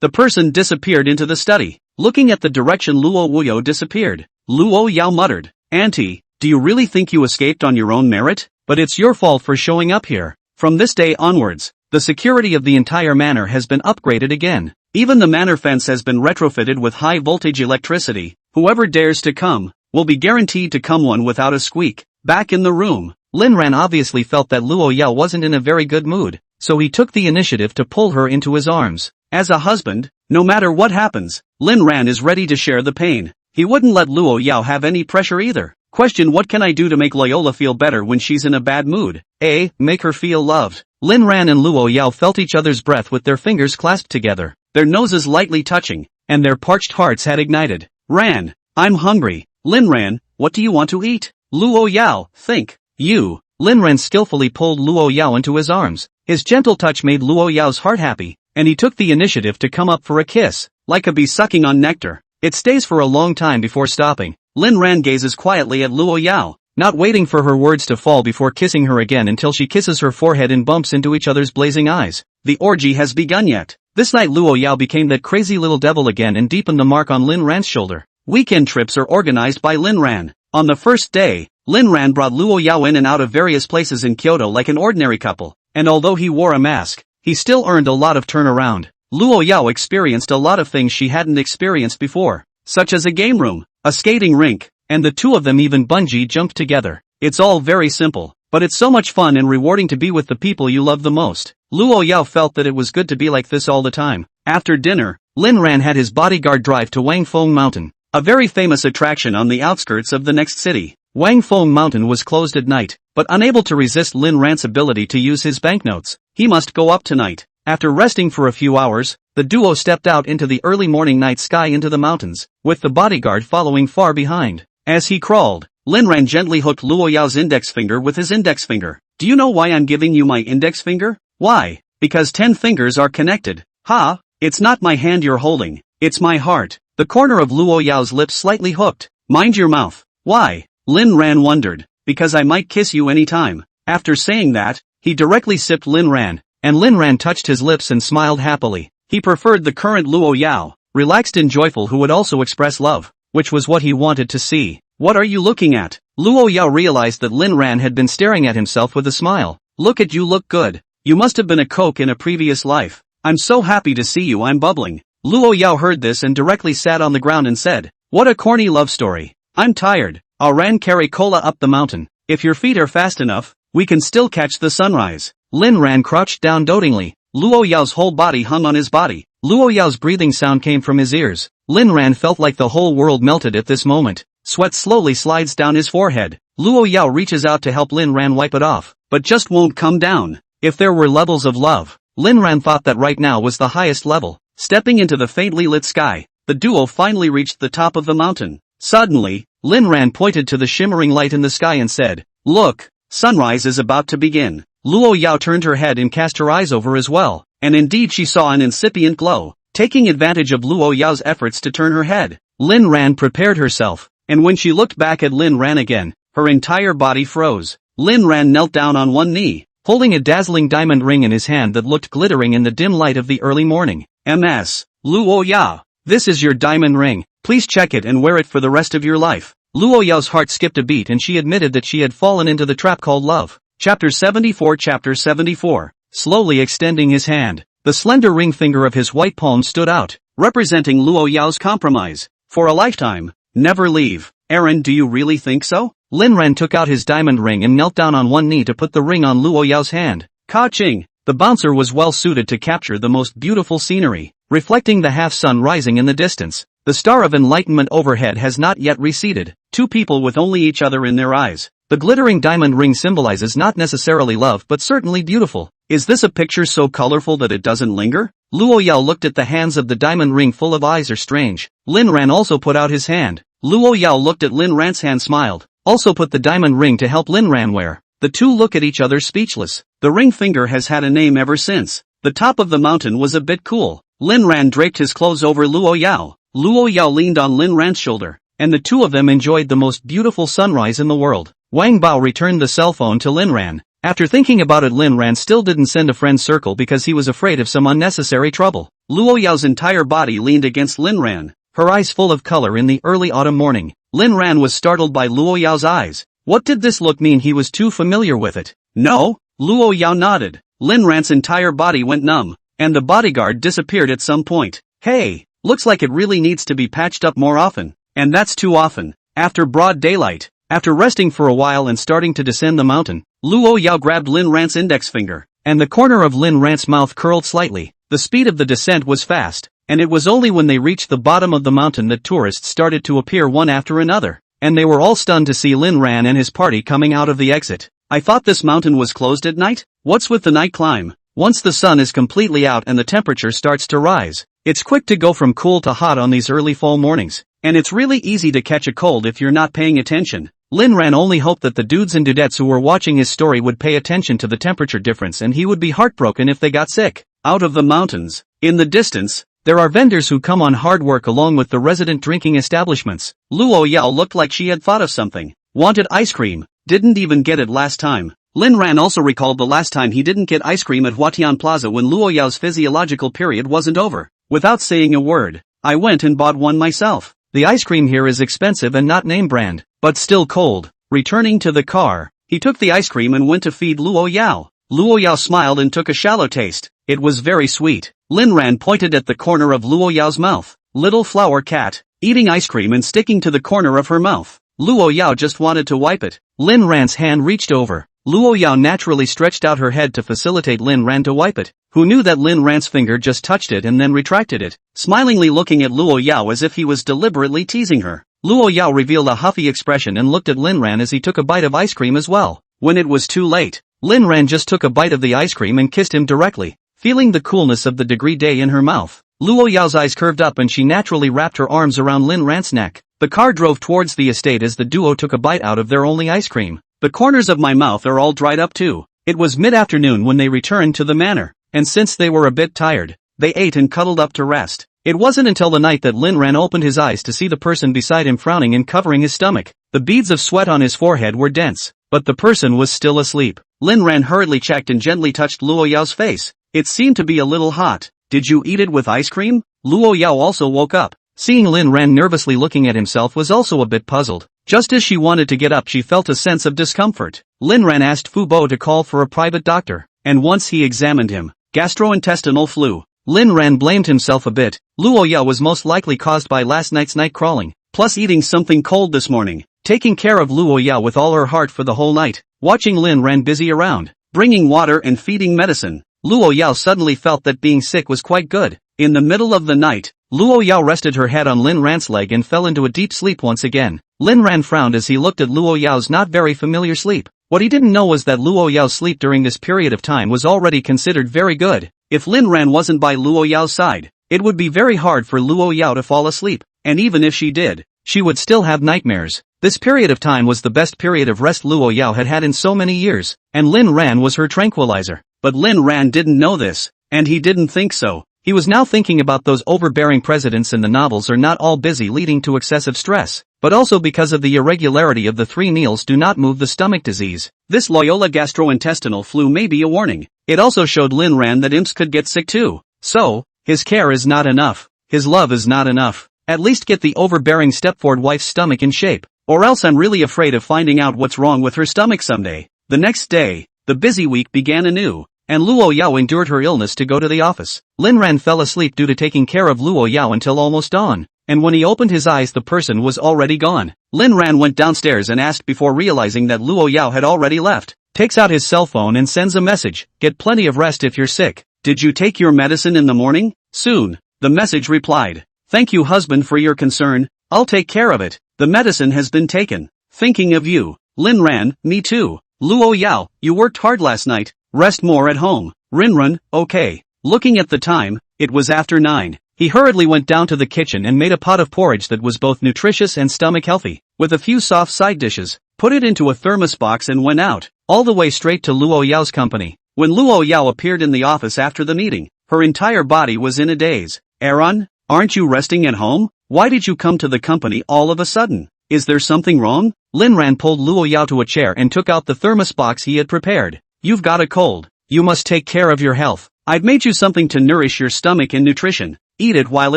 the person disappeared into the study. Looking at the direction Luo Wuyo disappeared, Luo Yao muttered, Auntie, do you really think you escaped on your own merit? But it's your fault for showing up here. From this day onwards, the security of the entire manor has been upgraded again. Even the manor fence has been retrofitted with high voltage electricity. Whoever dares to come, will be guaranteed to come one without a squeak. Back in the room, Lin Ran obviously felt that Luo Yao wasn't in a very good mood, so he took the initiative to pull her into his arms. As a husband, no matter what happens, Lin Ran is ready to share the pain. He wouldn't let Luo Yao have any pressure either. Question: what can I do to make Loyola feel better when she's in a bad mood? A. Make her feel loved. Lin Ran and Luo Yao felt each other's breath with their fingers clasped together, their noses lightly touching, and their parched hearts had ignited. Ran, I'm hungry. Lin Ran, what do you want to eat? Luo Yao, think. You. Lin Ran skillfully pulled Luo Yao into his arms. His gentle touch made Luo Yao's heart happy, and he took the initiative to come up for a kiss, like a bee sucking on nectar. It stays for a long time before stopping. Lin Ran gazes quietly at Luo Yao, not waiting for her words to fall before kissing her again until she kisses her forehead and bumps into each other's blazing eyes. The orgy has begun yet. This night Luo Yao became that crazy little devil again and deepened the mark on Lin Ran's shoulder. Weekend trips are organized by Lin Ran. On the first day, Lin Ran brought Luo Yao in and out of various places in Kyoto like an ordinary couple, and although he wore a mask, he still earned a lot of turnaround. Luo Yao experienced a lot of things she hadn't experienced before, such as a game room, a skating rink, and the two of them even bungee jumped together. It's all very simple, but it's so much fun and rewarding to be with the people you love the most. Luo Yao felt that it was good to be like this all the time. After dinner, Lin Ran had his bodyguard drive to Wangfeng Mountain, a very famous attraction on the outskirts of the next city. Wangfeng Mountain was closed at night, but unable to resist Lin Ran's ability to use his banknotes, he must go up tonight. After resting for a few hours, the duo stepped out into the early morning night sky into the mountains, with the bodyguard following far behind. As he crawled, Lin Ran gently hooked Luo Yao's index finger with his index finger. Do you know why I'm giving you my index finger? Why? Because 10 fingers are connected. Ha! It's not my hand you're holding, it's my heart. The corner of Luo Yao's lips slightly hooked. Mind your mouth. Why? Lin Ran wondered. because I might kiss you any time. After saying that, he directly sipped Lin Ran, and Lin Ran touched his lips and smiled happily. He preferred the current Luo Yao, relaxed and joyful, who would also express love, which was what he wanted to see. What are you looking at? Luo Yao realized that Lin Ran had been staring at himself with a smile. Look at you, look good. You must have been a coke in a previous life. I'm so happy to see you, I'm bubbling. Luo Yao heard this and directly sat on the ground and said, what a corny love story. I'm tired. I'll ran carry cola up the mountain. If your feet are fast enough, we can still catch the sunrise. Lin Ran crouched down dotingly. Luo Yao's whole body hung on his body. Luo Yao's breathing sound came from his ears. Lin Ran felt like the whole world melted at this moment. Sweat slowly slides down his forehead. Luo Yao reaches out to help Lin Ran wipe it off, but just won't come down. If there were levels of love, Lin Ran thought that right now was the highest level. Stepping into the faintly lit sky, the duo finally reached the top of the mountain. Suddenly, Lin Ran pointed to the shimmering light in the sky and said, look, sunrise is about to begin. Luo Yao turned her head and cast her eyes over as well, and indeed she saw an incipient glow. Taking advantage of Luo Yao's efforts to turn her head, Lin Ran prepared herself, and when she looked back at Lin Ran again, her entire body froze. Lin Ran knelt down on one knee, holding a dazzling diamond ring in his hand that looked glittering in the dim light of the early morning. Ms. Luo Yao, this is your diamond ring. Please check it and wear it for the rest of your life. Luo Yao's heart skipped a beat and she admitted that she had fallen into the trap called love. Chapter 74. Chapter 74. Slowly extending his hand, the slender ring finger of his white palm stood out, representing Luo Yao's compromise. For a lifetime, never leave. Aaron, do you really think so? Lin Ran took out his diamond ring and knelt down on one knee to put the ring on Luo Yao's hand. Ka-ching! The bouncer was well suited to capture the most beautiful scenery, reflecting the half-sun rising in the distance. The star of enlightenment overhead has not yet receded. Two people with only each other in their eyes. The glittering diamond ring symbolizes not necessarily love but certainly beautiful. Is this a picture so colorful that it doesn't linger? Luo Yao looked at the hands of the diamond ring full of eyes are strange. Lin Ran also put out his hand. Luo Yao looked at Lin Ran's hand, smiled, also put the diamond ring to help Lin Ran wear. The two look at each other speechless. The ring finger has had a name ever since. The top of the mountain was a bit cool. Lin Ran draped his clothes over Luo Yao. Luo Yao leaned on Lin Ran's shoulder, and the two of them enjoyed the most beautiful sunrise in the world. Wang Bao returned the cell phone to Lin Ran. After thinking about it, Lin Ran still didn't send a friend circle because he was afraid of some unnecessary trouble. Luo Yao's entire body leaned against Lin Ran, her eyes full of color in the early autumn morning. Lin Ran was startled by Luo Yao's eyes. What did this look mean? He was too familiar with it. No? Luo Yao nodded. Lin Ran's entire body went numb, and the bodyguard disappeared at some point. Hey, looks like it really needs to be patched up more often, and that's too often. After broad daylight, after resting for a while and starting to descend the mountain, Luo Yao grabbed Lin Ran's index finger, and the corner of Lin Ran's mouth curled slightly. The speed of the descent was fast, and it was only when they reached the bottom of the mountain that tourists started to appear one after another, and they were all stunned to see Lin Ran and his party coming out of the exit. I thought this mountain was closed at night? What's with the night climb? Once the sun is completely out and the temperature starts to rise, it's quick to go from cool to hot on these early fall mornings, and it's really easy to catch a cold if you're not paying attention. Lin Ran only hoped that the dudes and dudettes who were watching his story would pay attention to the temperature difference, and he would be heartbroken if they got sick. Out of the mountains, in the distance, there are vendors who come on hard work along with the resident drinking establishments. Luo Yao looked like she had thought of something. Wanted ice cream, didn't even get it last time. Lin Ran also recalled the last time he didn't get ice cream at Huatian Plaza when Luo Yao's physiological period wasn't over. Without saying a word, I went and bought one myself. The ice cream here is expensive and not name brand, but still cold. Returning to the car, he took the ice cream and went to feed Luo Yao. Luo Yao smiled and took a shallow taste. It was very sweet. Lin Ran pointed at the corner of Luo Yao's mouth. Little flower cat, eating ice cream and sticking to the corner of her mouth. Luo Yao just wanted to wipe it. Lin Ran's hand reached over. Luo Yao naturally stretched out her head to facilitate Lin Ran to wipe it. Who knew that Lin Ran's finger just touched it and then retracted it, smilingly looking at Luo Yao as if he was deliberately teasing her. Luo Yao revealed a huffy expression and looked at Lin Ran as he took a bite of ice cream as well. When it was too late, Lin Ran just took a bite of the ice cream and kissed him directly, feeling the coolness of the degree day in her mouth. Luo Yao's eyes curved up and she naturally wrapped her arms around Lin Ran's neck. The car drove towards the estate as the duo took a bite out of their only ice cream. The corners of my mouth are all dried up too. It was mid-afternoon when they returned to the manor, and since they were a bit tired, they ate and cuddled up to rest. It wasn't until the night that Lin Ran opened his eyes to see the person beside him frowning and covering his stomach. The beads of sweat on his forehead were dense. but the person was still asleep. Lin Ran hurriedly checked and gently touched Luo Yao's face. It seemed to be a little hot. Did you eat it with ice cream? Luo Yao also woke up. Seeing Lin Ran nervously looking at himself was also a bit puzzled. Just as she wanted to get up, she felt a sense of discomfort. Lin Ran asked Fu Bo to call for a private doctor, and once he examined him, gastrointestinal flu. Lin Ran blamed himself a bit. Luo Yao was most likely caused by last night's night crawling, plus eating something cold this morning. Taking care of Luo Yao with all her heart for the whole night, watching Lin Ran busy around, bringing water and feeding medicine, Luo Yao suddenly felt that being sick was quite good. In the middle of the night, Luo Yao rested her head on Lin Ran's leg and fell into a deep sleep once again. Lin Ran frowned as he looked at Luo Yao's not very familiar sleep. What he didn't know was that Luo Yao's sleep during this period of time was already considered very good. If Lin Ran wasn't by Luo Yao's side, it would be very hard for Luo Yao to fall asleep, and even if she did, she would still have nightmares. This period of time was the best period of rest Luo Yao had had in so many years, and Lin Ran was her tranquilizer. But Lin Ran didn't know this, and he didn't think so. He was now thinking about those overbearing presidents in the novels are not all busy leading to excessive stress, but also because of the irregularity of the 3 meals do not move the stomach disease. This Loyola gastrointestinal flu may be a warning. It also showed Lin Ran that imps could get sick too. So, his care is not enough. His love is not enough. At least get the overbearing Stepford wife's stomach in shape, or else I'm really afraid of finding out what's wrong with her stomach someday. The next day, the busy week began anew, and Luo Yao endured her illness to go to the office. Lin Ran fell asleep due to taking care of Luo Yao until almost dawn, and when he opened his eyes the person was already gone. Lin Ran went downstairs and asked before realizing that Luo Yao had already left. Takes out his cell phone and sends a message. Get plenty of rest if you're sick. Did you take your medicine in the morning? Soon. The message replied. Thank you husband for your concern. I'll take care of it. The medicine has been taken. Thinking of you. Lin Ran, me too. Luo Yao, you worked hard last night. Rest more at home. Rinrun, okay. Looking at the time, it was after 9. He hurriedly went down to the kitchen and made a pot of porridge that was both nutritious and stomach healthy, with a few soft side dishes, put it into a thermos box and went out, all the way straight to Luo Yao's company. When Luo Yao appeared in the office after the meeting, her entire body was in a daze. Aaron, aren't you resting at home? Why did you come to the company all of a sudden? Is there something wrong? Lin Ran pulled Luo Yao to a chair and took out the thermos box he had prepared. You've got a cold. You must take care of your health. I've made you something to nourish your stomach and nutrition. Eat it while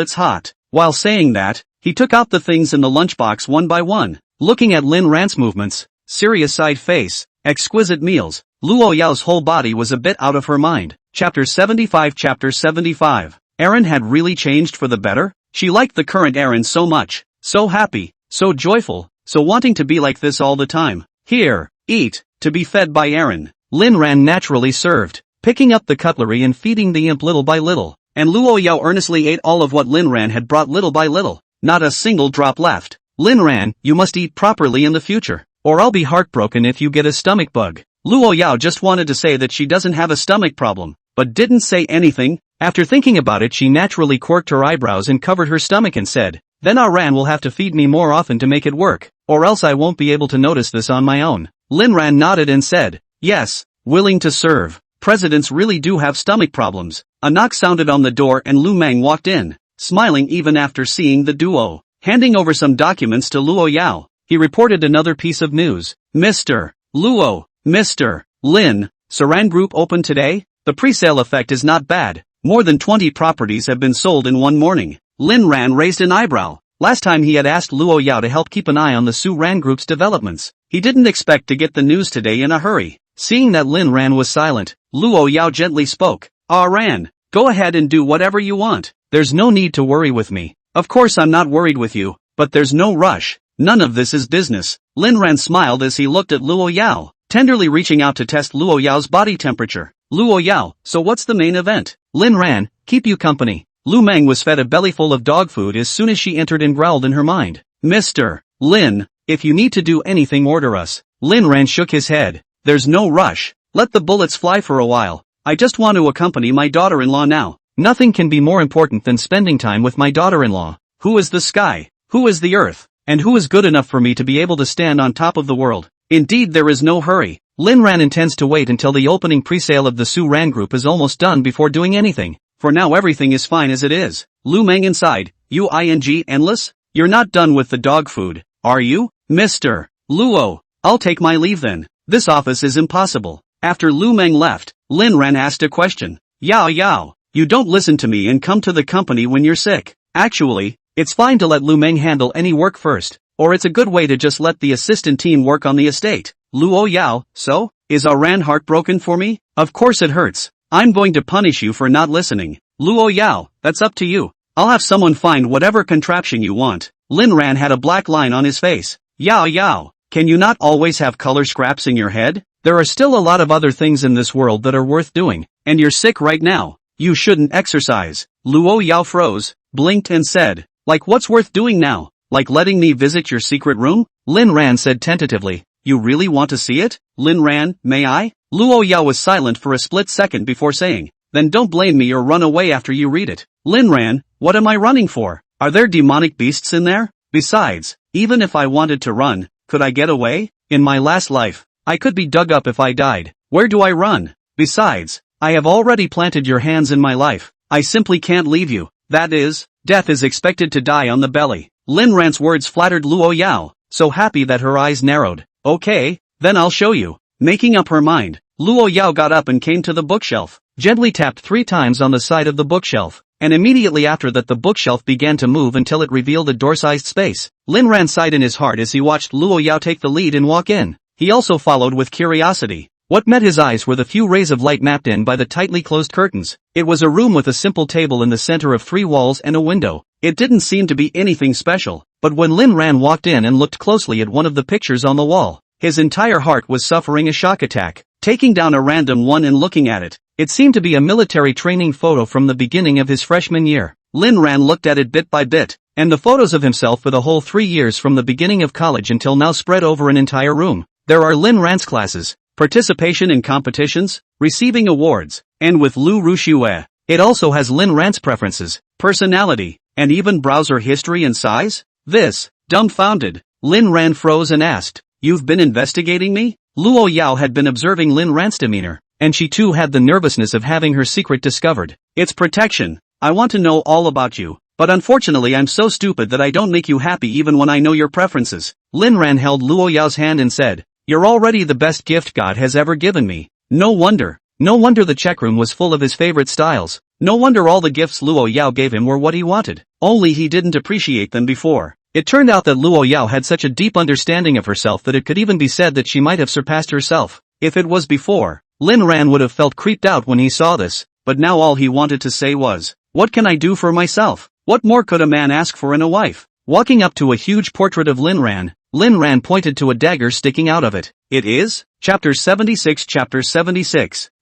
it's hot. While saying that, he took out the things in the lunchbox one by one. Looking at Lin Ran's movements, serious-eyed face, exquisite meals, Luo Yao's whole body was a bit out of her mind. Chapter 75. Chapter 75. Aaron had really changed for the better? She liked the current Aaron so much, so happy, so joyful, so wanting to be like this all the time. Here, eat, to be fed by Aaron. Lin Ran naturally served, picking up the cutlery and feeding the imp little by little, and Luo Yao earnestly ate all of what Lin Ran had brought little by little, not a single drop left. Lin Ran, you must eat properly in the future, or I'll be heartbroken if you get a stomach bug. Luo Yao just wanted to say that she doesn't have a stomach problem, but didn't say anything. After thinking about it she naturally quirked her eyebrows and covered her stomach and said, then Ran will have to feed me more often to make it work, or else I won't be able to notice this on my own. Lin Ran nodded and said, yes, willing to serve. Presidents really do have stomach problems. A knock sounded on the door and Lu Meng walked in, smiling even after seeing the duo. Handing over some documents to Luo Yao, he reported another piece of news. Mr. Luo, Mr. Lin, Saran Group opened today? The pre-sale effect is not bad. More than 20 properties have been sold in one morning. Lin Ran raised an eyebrow. Last time he had asked Luo Yao to help keep an eye on the Su Ran Group's developments. He didn't expect to get the news today in a hurry. Seeing that Lin Ran was silent, Luo Yao gently spoke. Ran, go ahead and do whatever you want. There's no need to worry with me. Of course I'm not worried with you, but there's no rush. None of this is business. Lin Ran smiled as he looked at Luo Yao, tenderly reaching out to test Luo Yao's body temperature. Luo Yao, so what's the main event? Lin Ran, keep you company. Lu Meng was fed a bellyful of dog food as soon as she entered and growled in her mind. Mr. Lin, if you need to do anything order us. Lin Ran shook his head. There's no rush. Let the bullets fly for a while. I just want to accompany my daughter-in-law now. Nothing can be more important than spending time with my daughter-in-law. Who is the sky? Who is the earth? And who is good enough for me to be able to stand on top of the world? Indeed there is no hurry. Lin Ran intends to wait until the opening pre-sale of the Su Ran Group is almost done before doing anything. For now everything is fine as it is. Lu Meng inside, endless? You're not done with the dog food, are you? Mr. Luo, I'll take my leave then. This office is impossible. After Lu Meng left, Lin Ran asked a question. Yao Yao, you don't listen to me and come to the company when you're sick. Actually, it's fine to let Lu Meng handle any work first, or it's a good way to just let the assistant team work on the estate. Luo Yao, so? Is Ran heartbroken for me? Of course it hurts. I'm going to punish you for not listening. Luo Yao, that's up to you. I'll have someone find whatever contraption you want. Lin Ran had a black line on his face. Yao Yao, can you not always have color scraps in your head? There are still a lot of other things in this world that are worth doing, and you're sick right now. You shouldn't exercise. Luo Yao froze, blinked and said, like what's worth doing now? Like letting me visit your secret room? Lin Ran said tentatively. You really want to see it? Lin Ran, may I? Luo Yao was silent for a split second before saying, then don't blame me or run away after you read it. Lin Ran, what am I running for? Are there demonic beasts in there? Besides, even if I wanted to run, could I get away? In my last life, I could be dug up if I died. Where do I run? Besides, I have already planted your hands in my life. I simply can't leave you. That is, death is expected to die on the belly. Lin Ran's words flattered Luo Yao, so happy that her eyes narrowed. Okay, then I'll show you. Making up her mind, Luo Yao got up and came to the bookshelf, gently tapped 3 times on the side of the bookshelf, and immediately after that the bookshelf began to move until it revealed a door-sized space. Lin Ran sighed in his heart as he watched Luo Yao take the lead and walk in. He also followed with curiosity. What met his eyes were the few rays of light mapped in by the tightly closed curtains. It was a room with a simple table in the center of 3 walls and a window. It didn't seem to be anything special, but when Lin Ran walked in and looked closely at one of the pictures on the wall, his entire heart was suffering a shock attack. Taking down a random one and looking at it, it seemed to be a military training photo from the beginning of his freshman year. Lin Ran looked at it bit by bit, and the photos of himself for the whole 3 years from the beginning of college until now spread over an entire room. There are Lin Ran's classes, participation in competitions, receiving awards, and with Lu Rushue, it also has Lin Ran's preferences, personality, and even browser history and size? This, dumbfounded, Lin Ran froze and asked, you've been investigating me? Luo Yao had been observing Lin Ran's demeanor, and she too had the nervousness of having her secret discovered. It's protection. I want to know all about you, but unfortunately I'm so stupid that I don't make you happy even when I know your preferences. Lin Ran held Luo Yao's hand and said, you're already the best gift God has ever given me. No wonder the check room was full of his favorite styles. No wonder all the gifts Luo Yao gave him were what he wanted. Only he didn't appreciate them before. It turned out that Luo Yao had such a deep understanding of herself that it could even be said that she might have surpassed herself. If it was before, Lin Ran would have felt creeped out when he saw this, but now all he wanted to say was, what can I do for myself? What more could a man ask for in a wife? Walking up to a huge portrait of Lin Ran pointed to a dagger sticking out of it. It is? Chapter 76.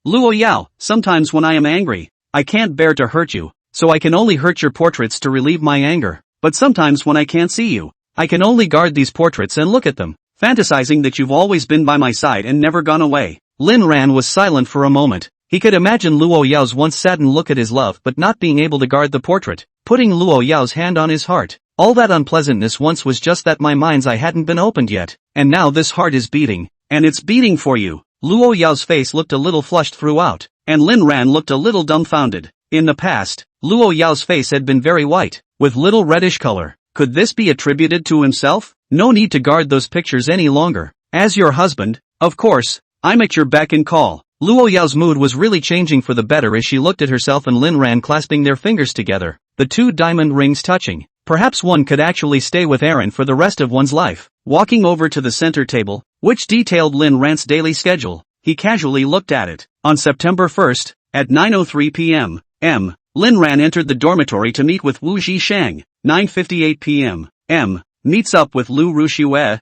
Luo Yao, sometimes when I am angry, I can't bear to hurt you, so I can only hurt your portraits to relieve my anger. But sometimes when I can't see you, I can only guard these portraits and look at them, fantasizing that you've always been by my side and never gone away. Lin Ran was silent for a moment. He could imagine Luo Yao's once saddened look at his love but not being able to guard the portrait, putting Luo Yao's hand on his heart. All that unpleasantness once was just that my mind's eye hadn't been opened yet, and now this heart is beating, and it's beating for you. Luo Yao's face looked a little flushed throughout, and Lin Ran looked a little dumbfounded. In the past, Luo Yao's face had been very white, with little reddish color. Could this be attributed to himself? No need to guard those pictures any longer. As your husband, of course, I'm at your beck and call. Luo Yao's mood was really changing for the better as she looked at herself and Lin Ran clasping their fingers together, the 2 diamond rings touching. Perhaps one could actually stay with Aaron for the rest of one's life. Walking over to the center table, which detailed Lin Ran's daily schedule, he casually looked at it. On September 1st, at 9:03 p.m., Lin Ran entered the dormitory to meet with Wu Zhishang. 9:58 p.m., meets up with Lu Rushue.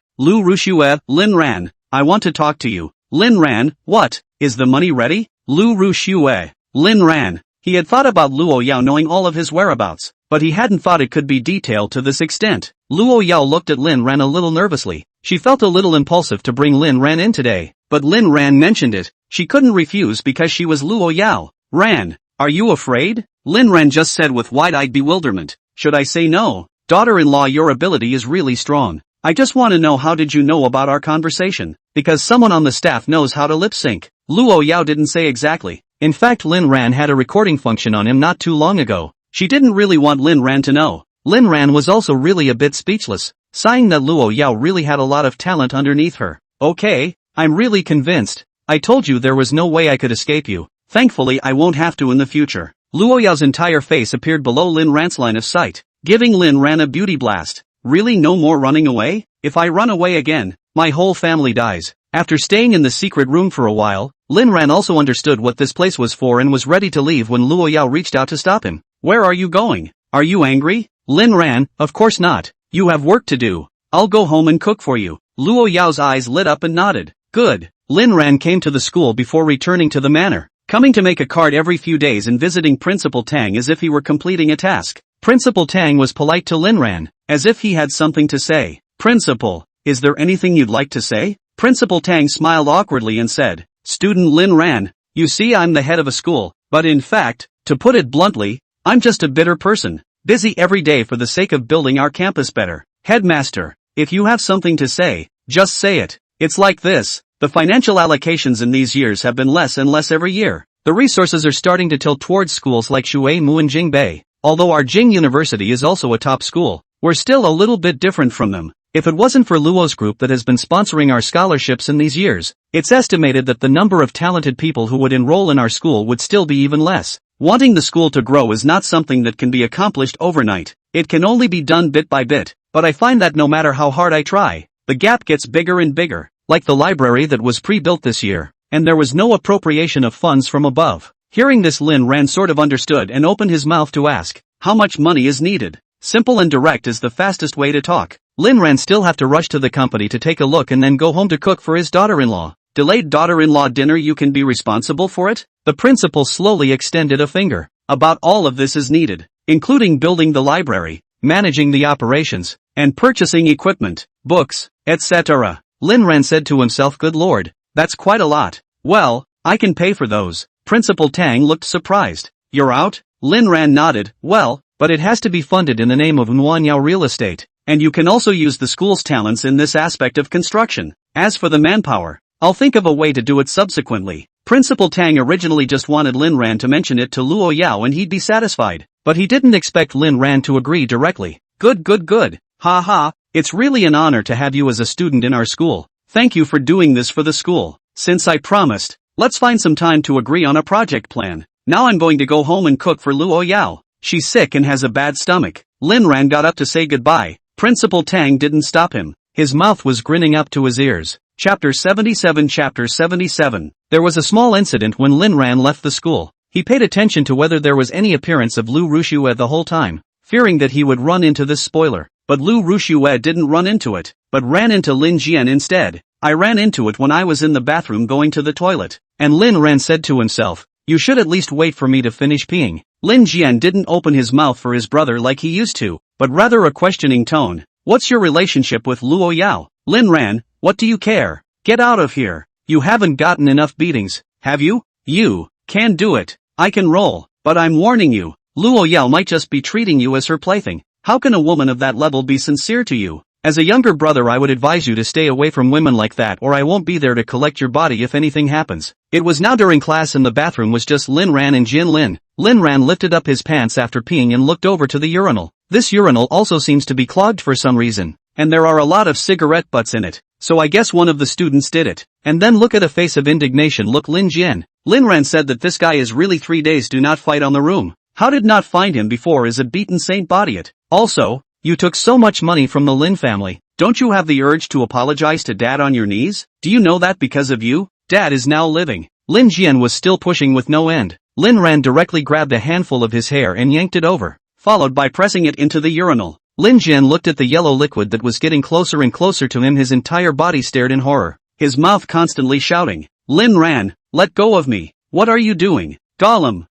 Lin Ran, I want to talk to you. Lin Ran, what? Is the money ready? Lu Rushue. Lin Ran. He had thought about Luo Yao knowing all of his whereabouts, but he hadn't thought it could be detailed to this extent. Luo Yao looked at Lin Ran a little nervously. She felt a little impulsive to bring Lin Ran in today, but Lin Ran mentioned it. She couldn't refuse because she was Luo Yao. Ran, are you afraid? Lin Ran just said with wide-eyed bewilderment. Should I say no? Daughter-in-law, your ability is really strong. I just want to know, how did you know about our conversation? Because someone on the staff knows how to lip sync. Luo Yao didn't say exactly. In fact, Lin Ran had a recording function on him not too long ago. She didn't really want Lin Ran to know. Lin Ran was also really a bit speechless, sighing that Luo Yao really had a lot of talent underneath her. Okay, I'm really convinced. I told you there was no way I could escape you. Thankfully I won't have to in the future. Luo Yao's entire face appeared below Lin Ran's line of sight, giving Lin Ran a beauty blast. Really, no more running away? If I run away again, my whole family dies. After staying in the secret room for a while, Lin Ran also understood what this place was for and was ready to leave when Luo Yao reached out to stop him. Where are you going? Are you angry? Lin Ran, of course not. You have work to do. I'll go home and cook for you. Luo Yao's eyes lit up and nodded. Good. Lin Ran came to the school before returning to the manor, coming to make a card every few days and visiting Principal Tang as if he were completing a task. Principal Tang was polite to Lin Ran, as if he had something to say. Principal, is there anything you'd like to say? Principal Tang smiled awkwardly and said, Student Lin Ran, you see I'm the head of a school, but in fact, to put it bluntly, I'm just a bitter person, busy every day for the sake of building our campus better. Headmaster, if you have something to say, just say it. It's like this, the financial allocations in these years have been less and less every year. The resources are starting to tilt towards schools like Shuai-Mu and Jingbei. Although our Jing University is also a top school, we're still a little bit different from them. If it wasn't for Luo's group that has been sponsoring our scholarships in these years, it's estimated that the number of talented people who would enroll in our school would still be even less. Wanting the school to grow is not something that can be accomplished overnight. It can only be done bit by bit, but I find that no matter how hard I try, the gap gets bigger and bigger, like the library that was pre-built this year, and there was no appropriation of funds from above. Hearing this, Lin Ran sort of understood and opened his mouth to ask, how much money is needed? Simple and direct is the fastest way to talk. Lin Ran still have to rush to the company to take a look and then go home to cook for his daughter-in-law. Delayed daughter-in-law dinner, you can be responsible for it? The principal slowly extended a finger. About all of this is needed, including building the library, managing the operations, and purchasing equipment, books, etc. Lin Ran said to himself, good lord, that's quite a lot. Well, I can pay for those. Principal Tang looked surprised. You're out? Lin Ran nodded. Well, but it has to be funded in the name of Manhwa Real Estate, and you can also use the school's talents in this aspect of construction. As for the manpower, I'll think of a way to do it subsequently. Principal Tang originally just wanted Lin Ran to mention it to Luo Yao and he'd be satisfied, but he didn't expect Lin Ran to agree directly. Good. Ha ha, it's really an honor to have you as a student in our school. Thank you for doing this for the school. Since I promised, let's find some time to agree on a project plan. Now I'm going to go home and cook for Luo Yao. She's sick and has a bad stomach. Lin Ran got up to say goodbye. Principal Tang didn't stop him. His mouth was grinning up to his ears. Chapter 77. There was a small incident when Lin Ran left the school. He paid attention to whether there was any appearance of Lu Rushue the whole time, fearing that he would run into this spoiler. But Lu Rushue didn't run into it, but ran into Lin Jian instead. I ran into it when I was in the bathroom going to the toilet. And Lin Ran said to himself, you should at least wait for me to finish peeing. Lin Jian didn't open his mouth for his brother like he used to, but rather a questioning tone. What's your relationship with Luo Yao? Lin Ran, what do you care? Get out of here. You haven't gotten enough beatings, have you? You can do it. I can roll, but I'm warning you, Luo Yao might just be treating you as her plaything. How can a woman of that level be sincere to you? As a younger brother, I would advise you to stay away from women like that, or I won't be there to collect your body if anything happens. It was now during class and the bathroom was just Lin Ran and Jin Lin. Lin Ran lifted up his pants after peeing and looked over to the urinal. This urinal also seems to be clogged for some reason, and there are a lot of cigarette butts in it, so I guess one of the students did it. And then look at a face of indignation. Look, Lin Jian. Lin Ran said that this guy is really 3 days do not fight on the room. How did not find him before is a beaten saint body it. Also, you took so much money from the Lin family. Don't you have the urge to apologize to Dad on your knees? Do you know that because of you, Dad is now living? Lin Jian was still pushing with no end. Lin Ran directly grabbed a handful of his hair and yanked it over, followed by pressing it into the urinal. Lin Jian looked at the yellow liquid that was getting closer and closer to him. His entire body stared in horror, his mouth constantly shouting, Lin Ran, let go of me. What are you doing? Gollum.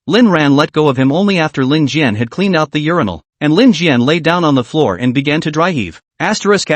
Lin Ran let go of him only after Lin Jian had cleaned out the urinal, and Lin Jian lay down on the floor and began to dry heave. Asterisk,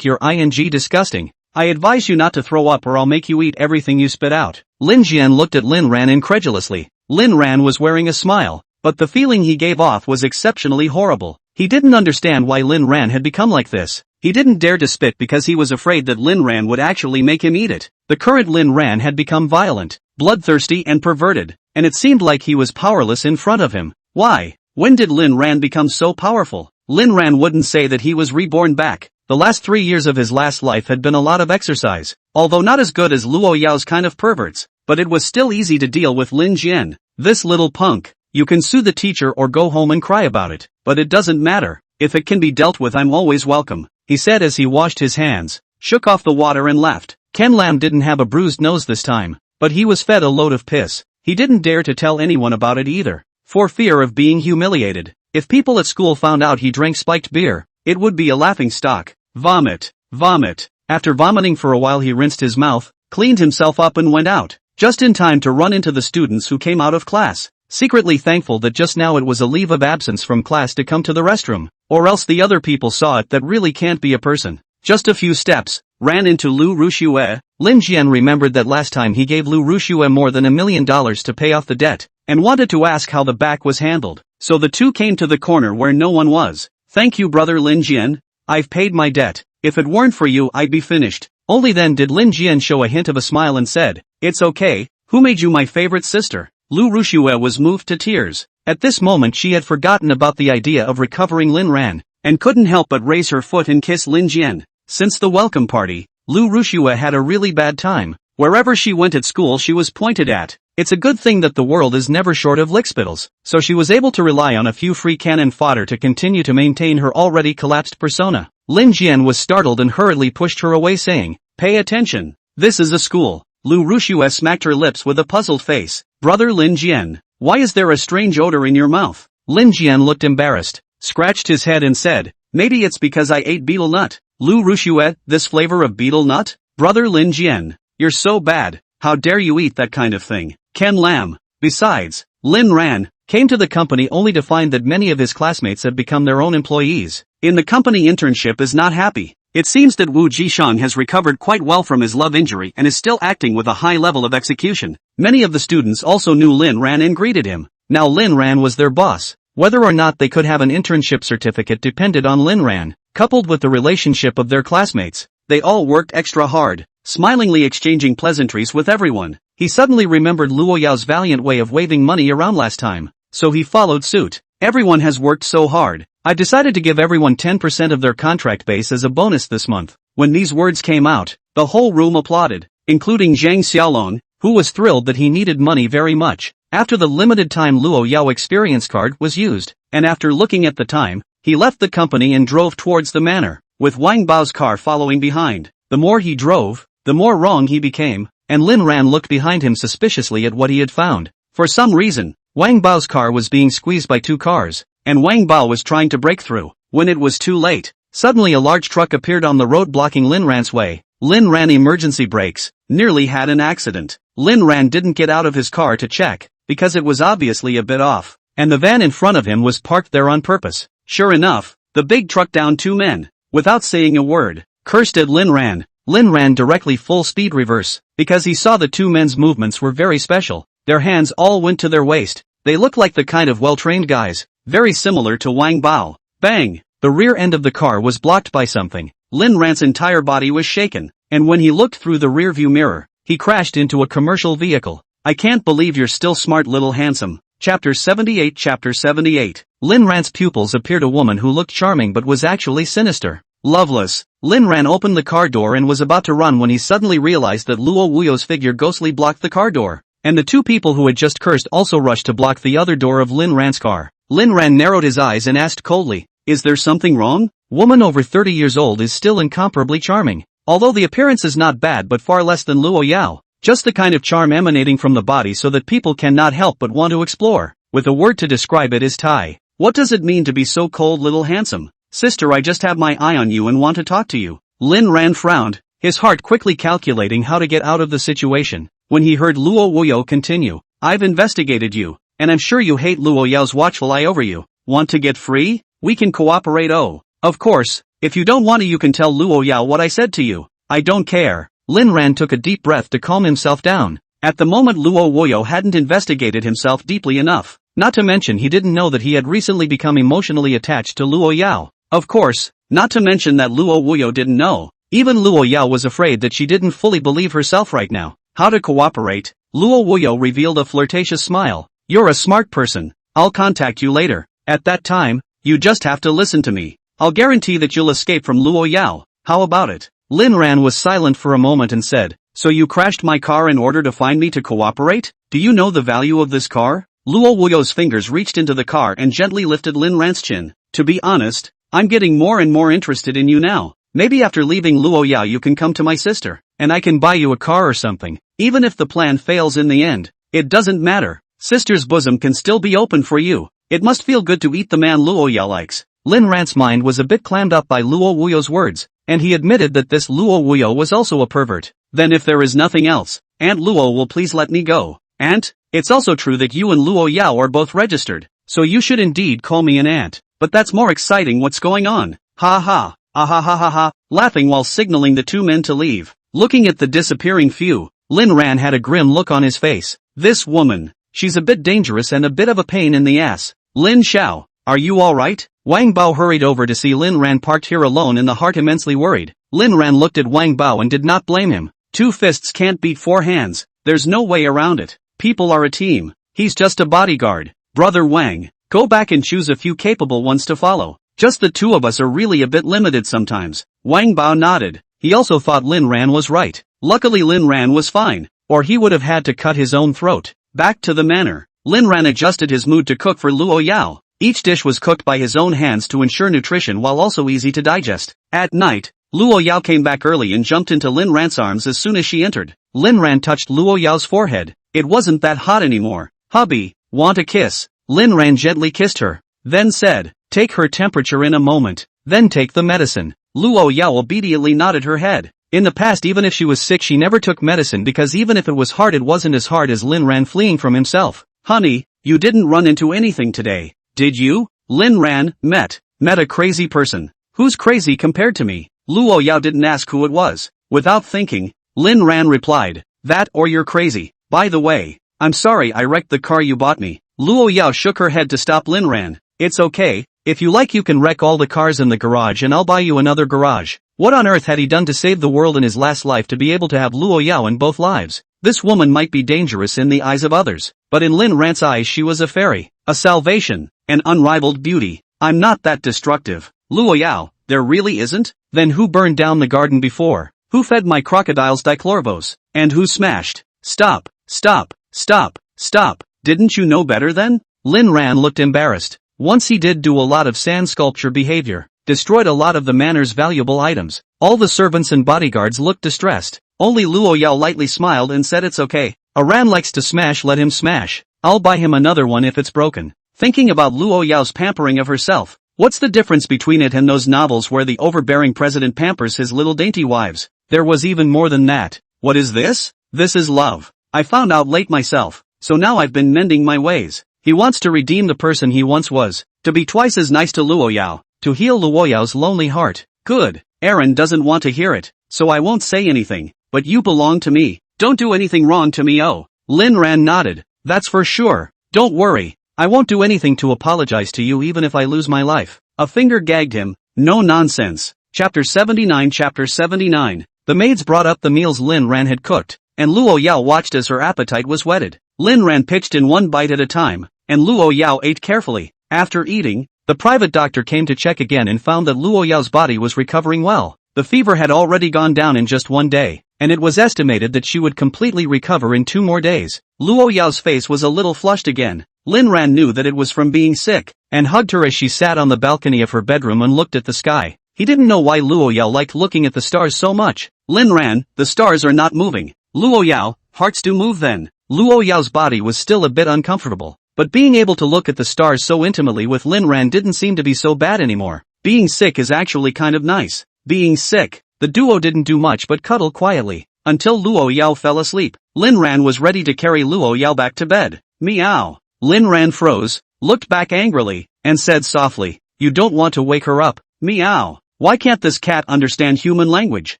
you're ing disgusting. I advise you not to throw up or I'll make you eat everything you spit out. Lin Jian looked at Lin Ran incredulously. Lin Ran was wearing a smile, but the feeling he gave off was exceptionally horrible. He didn't understand why Lin Ran had become like this. He didn't dare to spit because he was afraid that Lin Ran would actually make him eat it. The current Lin Ran had become violent, bloodthirsty and perverted, and it seemed like he was powerless in front of him. Why? When did Lin Ran become so powerful? Lin Ran wouldn't say that he was reborn back, The last 3 years of his last life had been a lot of exercise, although not as good as Luo Yao's kind of perverts, but it was still easy to deal with Lin Jian. This little punk. You can sue the teacher or go home and cry about it, but it doesn't matter. If it can be dealt with, I'm always welcome, he said as he washed his hands, shook off the water and left. Ken Lam didn't have a bruised nose this time, but he was fed a load of piss. He didn't dare to tell anyone about it either, for fear of being humiliated. If people at school found out he drank spiked beer, it would be a laughing stock. Vomit. Vomit. After vomiting for a while, he rinsed his mouth, cleaned himself up and went out, just in time to run into the students who came out of class, secretly thankful that just now it was a leave of absence from class to come to the restroom, or else the other people saw it that really can't be a person. Just a few steps, ran into Lu Rushue. Lin Jian remembered that last time he gave Lu Rushue more than $1 million to pay off the debt, and wanted to ask how the back was handled, so the two came to the corner where no one was. Thank you, brother Lin Jian. I've paid my debt. If it weren't for you, I'd be finished. Only then did Lin Jian show a hint of a smile and said, it's okay, who made you my favorite sister? Lu Rushue was moved to tears. At this moment she had forgotten about the idea of recovering Lin Ran, and couldn't help but raise her foot and kiss Lin Jian. Since the welcome party, Lu Rushue had a really bad time. Wherever she went at school she was pointed at. It's a good thing that the world is never short of lickspittles, so she was able to rely on a few free cannon fodder to continue to maintain her already collapsed persona. Lin Jian was startled and hurriedly pushed her away, saying, pay attention. This is a school. Lu Rushue smacked her lips with a puzzled face. Brother Lin Jian, why is there a strange odor in your mouth? Lin Jian looked embarrassed, scratched his head and said, maybe it's because I ate betel nut. Lu Rushue, this flavor of betel nut? Brother Lin Jian, you're so bad. How dare you eat that kind of thing? Ken Lam. Besides, Lin Ran came to the company only to find that many of his classmates had become their own employees. In the company, internship is not happy. It seems that Wu Jishang has recovered quite well from his love injury and is still acting with a high level of execution. Many of the students also knew Lin Ran and greeted him. Now Lin Ran was their boss. Whether or not they could have an internship certificate depended on Lin Ran, coupled with the relationship of their classmates. They all worked extra hard, smilingly exchanging pleasantries with everyone. He suddenly remembered Luo Yao's valiant way of waving money around last time, so he followed suit. Everyone has worked so hard. I've decided to give everyone 10% of their contract base as a bonus this month. When these words came out, the whole room applauded, including Zhang Xiaolong, who was thrilled that he needed money very much. After the limited time Luo Yao experience card was used, and after looking at the time, he left the company and drove towards the manor, with Wang Bao's car following behind. The more he drove, the more wrong he became, and Lin Ran looked behind him suspiciously at what he had found. For some reason, Wang Bao's car was being squeezed by two cars, and Wang Bao was trying to break through. When it was too late, suddenly a large truck appeared on the road blocking Lin Ran's way. Lin Ran emergency brakes, nearly had an accident. Lin Ran didn't get out of his car to check, because it was obviously a bit off, and the van in front of him was parked there on purpose. Sure enough, the big truck downed two men. Without saying a word, cursed at Lin Ran. Lin ran directly full speed reverse, because he saw the two men's movements were very special. Their hands all went to their waist. They looked like the kind of well-trained guys, very similar to Wang Bao. Bang! The rear end of the car was blocked by something. Lin Ran's entire body was shaken, and when he looked through the rearview mirror, he crashed into a commercial vehicle. I can't believe you're still smart, little handsome. Chapter 78. Chapter 78. Lin Ran's pupils appeared a woman who looked charming but was actually sinister. Loveless. Lin Ran opened the car door and was about to run when he suddenly realized that Luo Wuyo's figure ghostly blocked the car door, and the two people who had just cursed also rushed to block the other door of Lin Ran's car. Lin Ran narrowed his eyes and asked coldly, "Is there something wrong?" Woman over 30 years old is still incomparably charming, although the appearance is not bad but far less than Luo Yao. Just the kind of charm emanating from the body so that people cannot help but want to explore. With a word to describe it is Tai. What does it mean to be so cold, little handsome? Sister, I just have my eye on you and want to talk to you. Lin Ran frowned, his heart quickly calculating how to get out of the situation. When he heard Luo Wuyo continue, "I've investigated you, and I'm sure you hate Luo Yao's watchful eye over you. Want to get free? We can cooperate. Oh, of course, if you don't want to you can tell Luo Yao what I said to you. I don't care." Lin Ran took a deep breath to calm himself down. At the moment Luo Wuyo hadn't investigated himself deeply enough, not to mention he didn't know that he had recently become emotionally attached to Luo Yao. Of course, not to mention that Luo Wuyo didn't know. Even Luo Yao was afraid that she didn't fully believe herself right now. How to cooperate? Luo Wuyo revealed a flirtatious smile. "You're a smart person. I'll contact you later. At that time, you just have to listen to me." I'll guarantee that you'll escape from Luo Yao. How about it? Lin Ran was silent for a moment and said, so you crashed my car in order to find me to cooperate? Do you know the value of this car? Luo Wuyo's fingers reached into the car and gently lifted Lin Ran's chin. To be honest, I'm getting more and more interested in you now. Maybe after leaving Luo Yao you can come to my sister, and I can buy you a car or something. Even if the plan fails in the end, it doesn't matter. Sister's bosom can still be open for you. It must feel good to eat the man Luo Yao likes. Lin Ran's mind was a bit clammed up by Luo Wuyo's words, and he admitted that this Luo Wuyo was also a pervert. Then if there is nothing else, Aunt Luo will please let me go. Aunt, it's also true that you and Luo Yao are both registered, so you should indeed call me an aunt. But that's more exciting. What's going on? Ha ha, ah ha ha ha ha, laughing while signaling the two men to leave. Looking at the disappearing few, Lin Ran had a grim look on his face. This woman, she's a bit dangerous and a bit of a pain in the ass. Lin Xiao, are you alright? Wang Bao hurried over to see Lin Ran parked here alone in the heart, immensely worried. Lin Ran looked at Wang Bao and did not blame him. Two fists can't beat four hands. There's no way around it. People are a team. He's just a bodyguard. Brother Wang, go back and choose a few capable ones to follow. Just the two of us are really a bit limited sometimes. Wang Bao nodded. He also thought Lin Ran was right. Luckily Lin Ran was fine, or he would have had to cut his own throat. Back to the manor. Lin Ran adjusted his mood to cook for Luo Yao. Each dish was cooked by his own hands to ensure nutrition while also easy to digest. At night, Luo Yao came back early and jumped into Lin Ran's arms as soon as she entered. Lin Ran touched Luo Yao's forehead. It wasn't that hot anymore. Hubby, want a kiss? Lin Ran gently kissed her, then said, take her temperature in a moment, then take the medicine. Luo Yao obediently nodded her head. In the past, even if she was sick, she never took medicine because even if it was hard, it wasn't as hard as Lin Ran fleeing from himself. Honey, you didn't run into anything today, did you? Lin Ran met a crazy person. Who's crazy compared to me? Luo Yao didn't ask who it was. Without thinking, Lin Ran replied, that or you're crazy. By the way, I'm sorry I wrecked the car you bought me. Luo Yao shook her head to stop Lin Ran. It's okay, if you like you can wreck all the cars in the garage and I'll buy you another garage. What on earth had he done to save the world in his last life to be able to have Luo Yao in both lives? This woman might be dangerous in the eyes of others, but in Lin Ran's eyes she was a fairy, a salvation, an unrivaled beauty. I'm not that destructive. Luo Yao, there really isn't? Then who burned down the garden before? Who fed my crocodiles dichlorvos? And who smashed? Stop, stop, stop, stop. Didn't you know better then? Lin Ran looked embarrassed. Once he did do a lot of sand sculpture behavior, destroyed a lot of the manor's valuable items. All the servants and bodyguards looked distressed. Only Luo Yao lightly smiled and said it's okay. A ran likes to smash, let him smash. I'll buy him another one if it's broken. Thinking about Luo Yao's pampering of herself. What's the difference between it and those novels where the overbearing president pampers his little dainty wives? There was even more than that. What is this? This is love. I found out late myself, so now I've been mending my ways. He wants to redeem the person he once was, to be twice as nice to Luo Yao, to heal Luo Yao's lonely heart. Good. Aaron doesn't want to hear it, so I won't say anything, but you belong to me. Don't do anything wrong to me. Oh. Lin Ran nodded. That's for sure. Don't worry. I won't do anything to apologize to you even if I lose my life. A finger gagged him. No nonsense. Chapter 79. Chapter 79. The maids brought up the meals Lin Ran had cooked, and Luo Yao watched as her appetite was whetted. Lin Ran pitched in one bite at a time, and Luo Yao ate carefully. After eating, the private doctor came to check again and found that Luo Yao's body was recovering well. The fever had already gone down in just one day, and it was estimated that she would completely recover in 2 more days. Luo Yao's face was a little flushed again. Lin Ran knew that it was from being sick, and hugged her as she sat on the balcony of her bedroom and looked at the sky. He didn't know why Luo Yao liked looking at the stars so much. Lin Ran, the stars are not moving. Luo Yao, hearts do move then. Luo Yao's body was still a bit uncomfortable, but being able to look at the stars so intimately with Lin Ran didn't seem to be so bad anymore. Being sick is actually kind of nice. Being sick, the duo didn't do much but cuddle quietly, until Luo Yao fell asleep. Lin Ran was ready to carry Luo Yao back to bed. Meow. Lin Ran froze, looked back angrily, and said softly, you don't want to wake her up. Meow. Why can't this cat understand human language?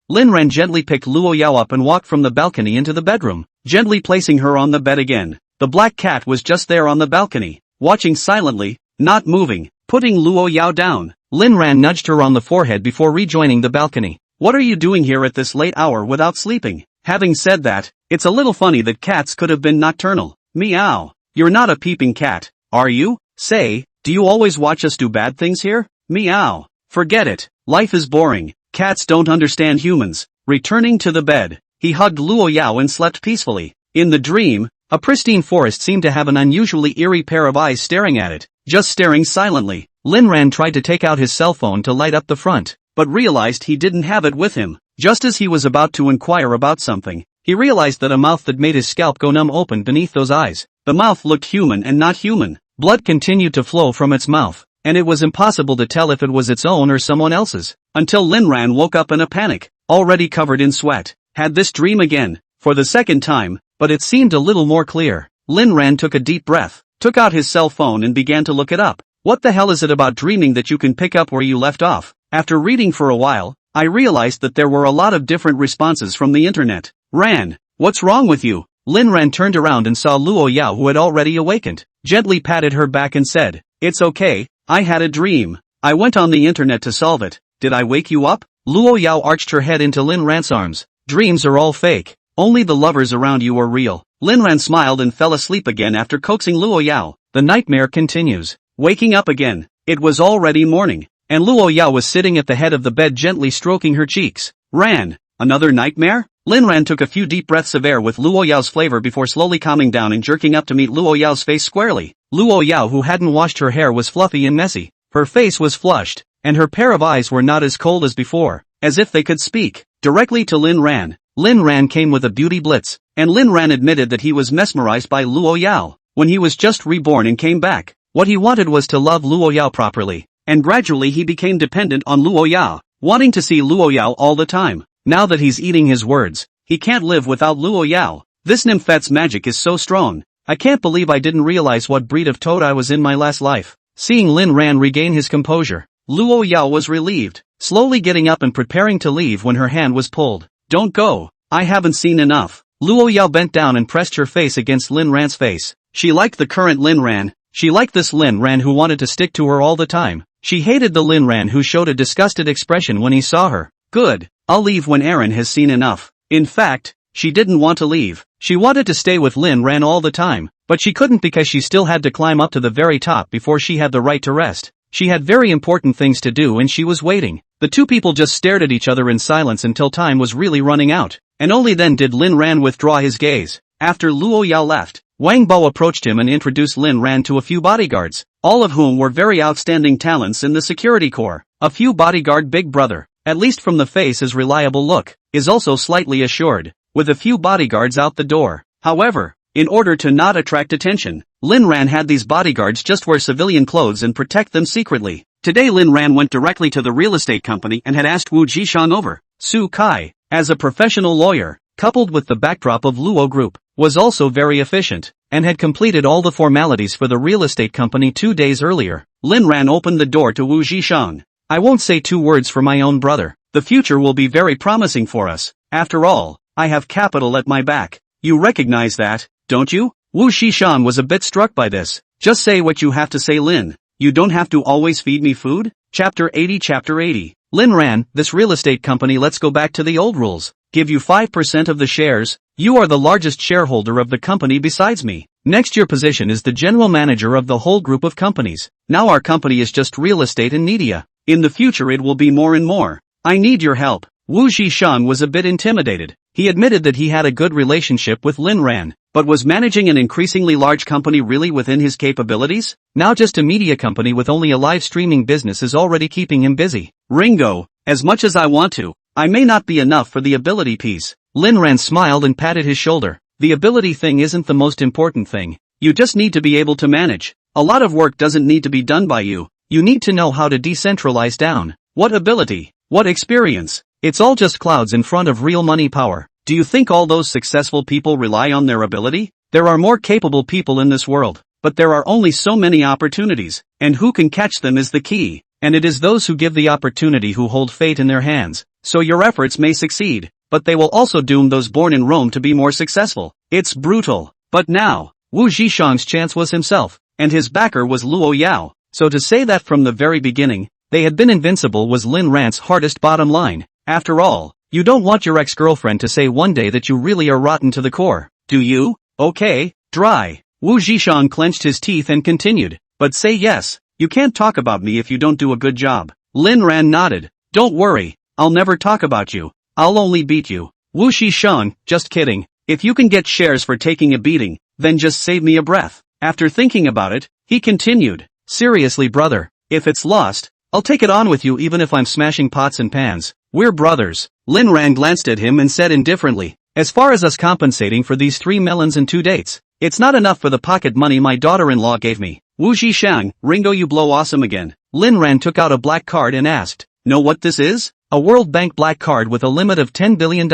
Lin Ran gently picked Luo Yao up and walked from the balcony into the bedroom, gently placing her on the bed again. The black cat was just there on the balcony, watching silently, not moving. Putting Luo Yao down, Lin Ran nudged her on the forehead before rejoining the balcony. What are you doing here at this late hour without sleeping? Having said that, it's a little funny that cats could have been nocturnal. Meow. You're not a peeping cat, are you? Say, do you always watch us do bad things here? Meow. Forget it. Life is boring. Cats don't understand humans. Returning to the bed, he hugged Luo Yao and slept peacefully. In the dream, a pristine forest seemed to have an unusually eerie pair of eyes staring at it, just staring silently. Linran tried to take out his cell phone to light up the front, but realized he didn't have it with him. Just as he was about to inquire about something, he realized that a mouth that made his scalp go numb opened beneath those eyes. The mouth looked human and not human. Blood continued to flow from its mouth, and it was impossible to tell if it was its own or someone else's, until Linran woke up in a panic, already covered in sweat. Had this dream again, for the second time, but it seemed a little more clear. Linran took a deep breath, took out his cell phone and began to look it up. What the hell is it about dreaming that you can pick up where you left off? After reading for a while, I realized that there were a lot of different responses from the internet. Ran, what's wrong with you? Linran turned around and saw Luo Yao, who had already awakened, gently patted her back and said, "It's okay, I had a dream. I went on the internet to solve it. Did I wake you up?" Luo Yao arched her head into Linran's arms. "Dreams are all fake. Only the lovers around you are real." Linran smiled and fell asleep again after coaxing Luo Yao. The nightmare continues. Waking up again, it was already morning, and Luo Yao was sitting at the head of the bed gently stroking her cheeks. Ran, another nightmare? Linran took a few deep breaths of air with Luo Yao's flavor before slowly calming down and jerking up to meet Luo Yao's face squarely. Luo Yao, who hadn't washed her hair, was fluffy and messy. Her face was flushed, and her pair of eyes were not as cold as before, as if they could speak directly to Linran. Linran came with a beauty blitz, and Linran admitted that he was mesmerized by Luo Yao. When he was just reborn and came back, what he wanted was to love Luo Yao properly, and gradually he became dependent on Luo Yao, wanting to see Luo Yao all the time. Now that he's eating his words, he can't live without Luo Yao. This nymphet's magic is so strong. I can't believe I didn't realize what breed of toad I was in my last life. Seeing Linran regain his composure, Luo Yao was relieved, slowly getting up and preparing to leave when her hand was pulled. "Don't go, I haven't seen enough." Luo Yao bent down and pressed her face against Linran's face. She liked the current Linran. She liked this Linran who wanted to stick to her all the time. She hated the Linran who showed a disgusted expression when he saw her. "Good, I'll leave when Aaron has seen enough." In fact, she didn't want to leave. She wanted to stay with Linran all the time, but she couldn't because she still had to climb up to the very top before she had the right to rest. She had very important things to do and she was waiting. The two people just stared at each other in silence until time was really running out, and only then did Linran withdraw his gaze. After Luo Yao left, Wang Bo approached him and introduced Linran to a few bodyguards, all of whom were very outstanding talents in the security corps. A few bodyguard big brother, at least from the face his reliable look, is also slightly assured, with a few bodyguards out the door. However, in order to not attract attention, Linran had these bodyguards just wear civilian clothes and protect them secretly. Today Linran went directly to the real estate company and had asked Wu Jishang over. Su Kai, as a professional lawyer, coupled with the backdrop of Luo Group, was also very efficient, and had completed all the formalities for the real estate company 2 days earlier. Linran opened the door to Wu Jishang. "I won't say 2 words for my own brother. The future will be very promising for us. After all, I have capital at my back. You recognize that, don't you?" Wu Jishang was a bit struck by this. "Just say what you have to say, Lin. You don't have to always feed me food." Chapter 80. Linran, this real estate company lets go back to the old rules. Give you 5% of the shares. You are the largest shareholder of the company besides me. Next, your position is the general manager of the whole group of companies. Now our company is just real estate and media. In the future it will be more and more. I need your help. Wu Jishang was a bit intimidated. He admitted that he had a good relationship with Linran, but was managing an increasingly large company really within his capabilities? Now just a media company with only a live streaming business is already keeping him busy. Ringo, as much as I want to, I may not be enough for the ability piece. Linran smiled and patted his shoulder. The ability thing isn't the most important thing. You just need to be able to manage. A lot of work doesn't need to be done by you. You need to know how to decentralize down. What ability? What experience? It's all just clouds in front of real money power. Do you think all those successful people rely on their ability? There are more capable people in this world, but there are only so many opportunities, and who can catch them is the key. And it is those who give the opportunity who hold fate in their hands. So your efforts may succeed, but they will also doom those born in Rome to be more successful. It's brutal. But now, Wu Jishang's chance was himself, and his backer was Luo Yao. So to say that from the very beginning, they had been invincible was Linran's hardest bottom line. After all, you don't want your ex-girlfriend to say one day that you really are rotten to the core, do you? Okay, dry. Wu Jishang clenched his teeth and continued. But say yes, you can't talk about me if you don't do a good job. Lin Ran nodded. Don't worry, I'll never talk about you. I'll only beat you. Wu Zhishan, just kidding. If you can get shares for taking a beating, then just save me a breath. After thinking about it, he continued. Seriously brother, if it's lost, I'll take it on with you even if I'm smashing pots and pans. We're brothers. Lin Ran glanced at him and said indifferently. As far as us compensating for these 3 melons and 2 dates, it's not enough for the pocket money my daughter-in-law gave me. Wu Zhishan, Ringo you blow awesome again. Lin Ran took out a black card and asked, know what this is? A World Bank black card with a limit of $10 billion.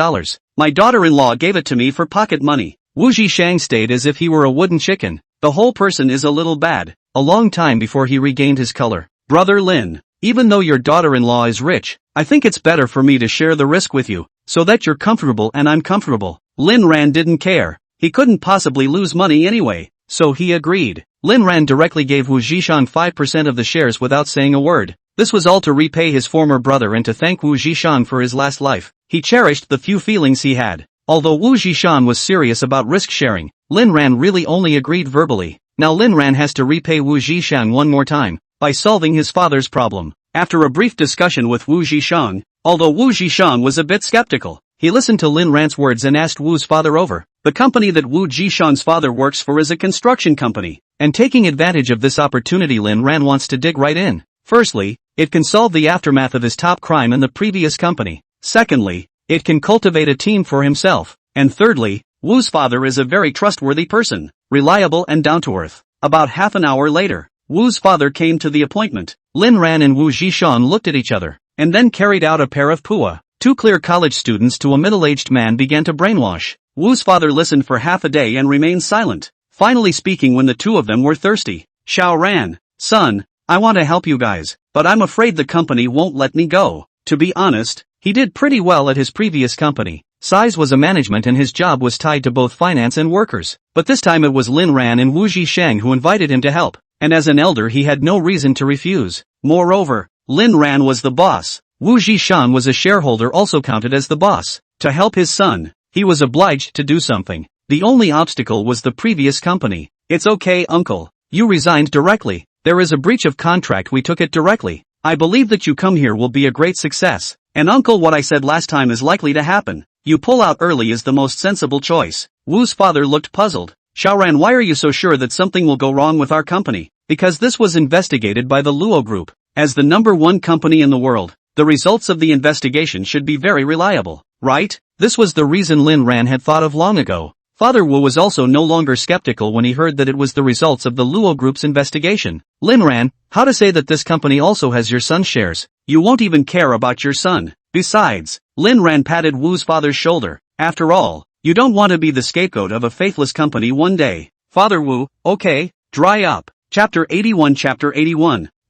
My daughter-in-law gave it to me for pocket money. Wu Zhishan stayed as if he were a wooden chicken. The whole person is a little bad. A long time before he regained his color. Brother Lin, even though your daughter-in-law is rich, I think it's better for me to share the risk with you, so that you're comfortable and I'm comfortable. Lin Ran didn't care. He couldn't possibly lose money anyway, so he agreed. Lin Ran directly gave Wu Zhishan 5% of the shares without saying a word. This was all to repay his former brother and to thank Wu Zhishan for his last life. He cherished the few feelings he had. Although Wu Zhishan was serious about risk sharing, Lin Ran really only agreed verbally. Now Lin Ran has to repay Wu Zhishan one more time, by solving his father's problem. After a brief discussion with Wu Zhishan, although Wu Zhishan was a bit skeptical, he listened to Lin Ran's words and asked Wu's father over. The company that Wu Zhishan's father works for is a construction company, and taking advantage of this opportunity Lin Ran wants to dig right in. Firstly, it can solve the aftermath of his top crime in the previous company. Secondly, it can cultivate a team for himself. And thirdly, Wu's father is a very trustworthy person, reliable and down-to-earth. About half an hour later, Wu's father came to the appointment. Lin Ran and Wu Zhishan looked at each other, and then carried out a pair of pua. 2 clear college students to a middle-aged man began to brainwash. Wu's father listened for half a day and remained silent, finally speaking when the two of them were thirsty. Xiao Ran, son, I want to help you guys, but I'm afraid the company won't let me go. To be honest, he did pretty well at his previous company. Size was a management and his job was tied to both finance and workers. But this time it was Lin Ran and Wu Zhishan who invited him to help, and as an elder he had no reason to refuse. Moreover, Lin Ran was the boss. Wu Zhishan was a shareholder also counted as the boss. To help his son, he was obliged to do something. The only obstacle was the previous company. It's okay uncle, you resigned directly. There is a breach of contract, we took it directly. I believe that you come here will be a great success. And uncle, what I said last time is likely to happen. You pull out early is the most sensible choice. Wu's father looked puzzled. Xiaoran, why are you so sure that something will go wrong with our company? Because this was investigated by the Luo Group. As the #1 company in the world, the results of the investigation should be very reliable, right? This was the reason Lin Ran had thought of long ago. Father Wu was also no longer skeptical when he heard that it was the results of the Luo Group's investigation. Lin Ran, how to say that this company also has your son's shares? You won't even care about your son. Besides, Lin Ran patted Wu's father's shoulder. After all, you don't want to be the scapegoat of a faithless company one day. Father Wu, okay, dry up. Chapter 81.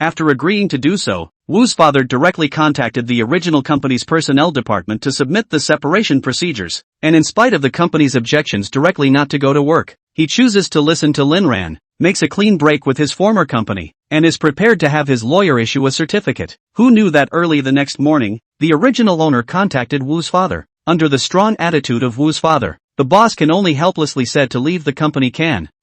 After agreeing to do so, Wu's father directly contacted the original company's personnel department to submit the separation procedures, and in spite of the company's objections directly not to go to work, he chooses to listen to Lin Ran, makes a clean break with his former company, and is prepared to have his lawyer issue a certificate. Who knew that early the next morning, the original owner contacted Wu's father. Under the strong attitude of Wu's father, the boss can only helplessly said to leave the company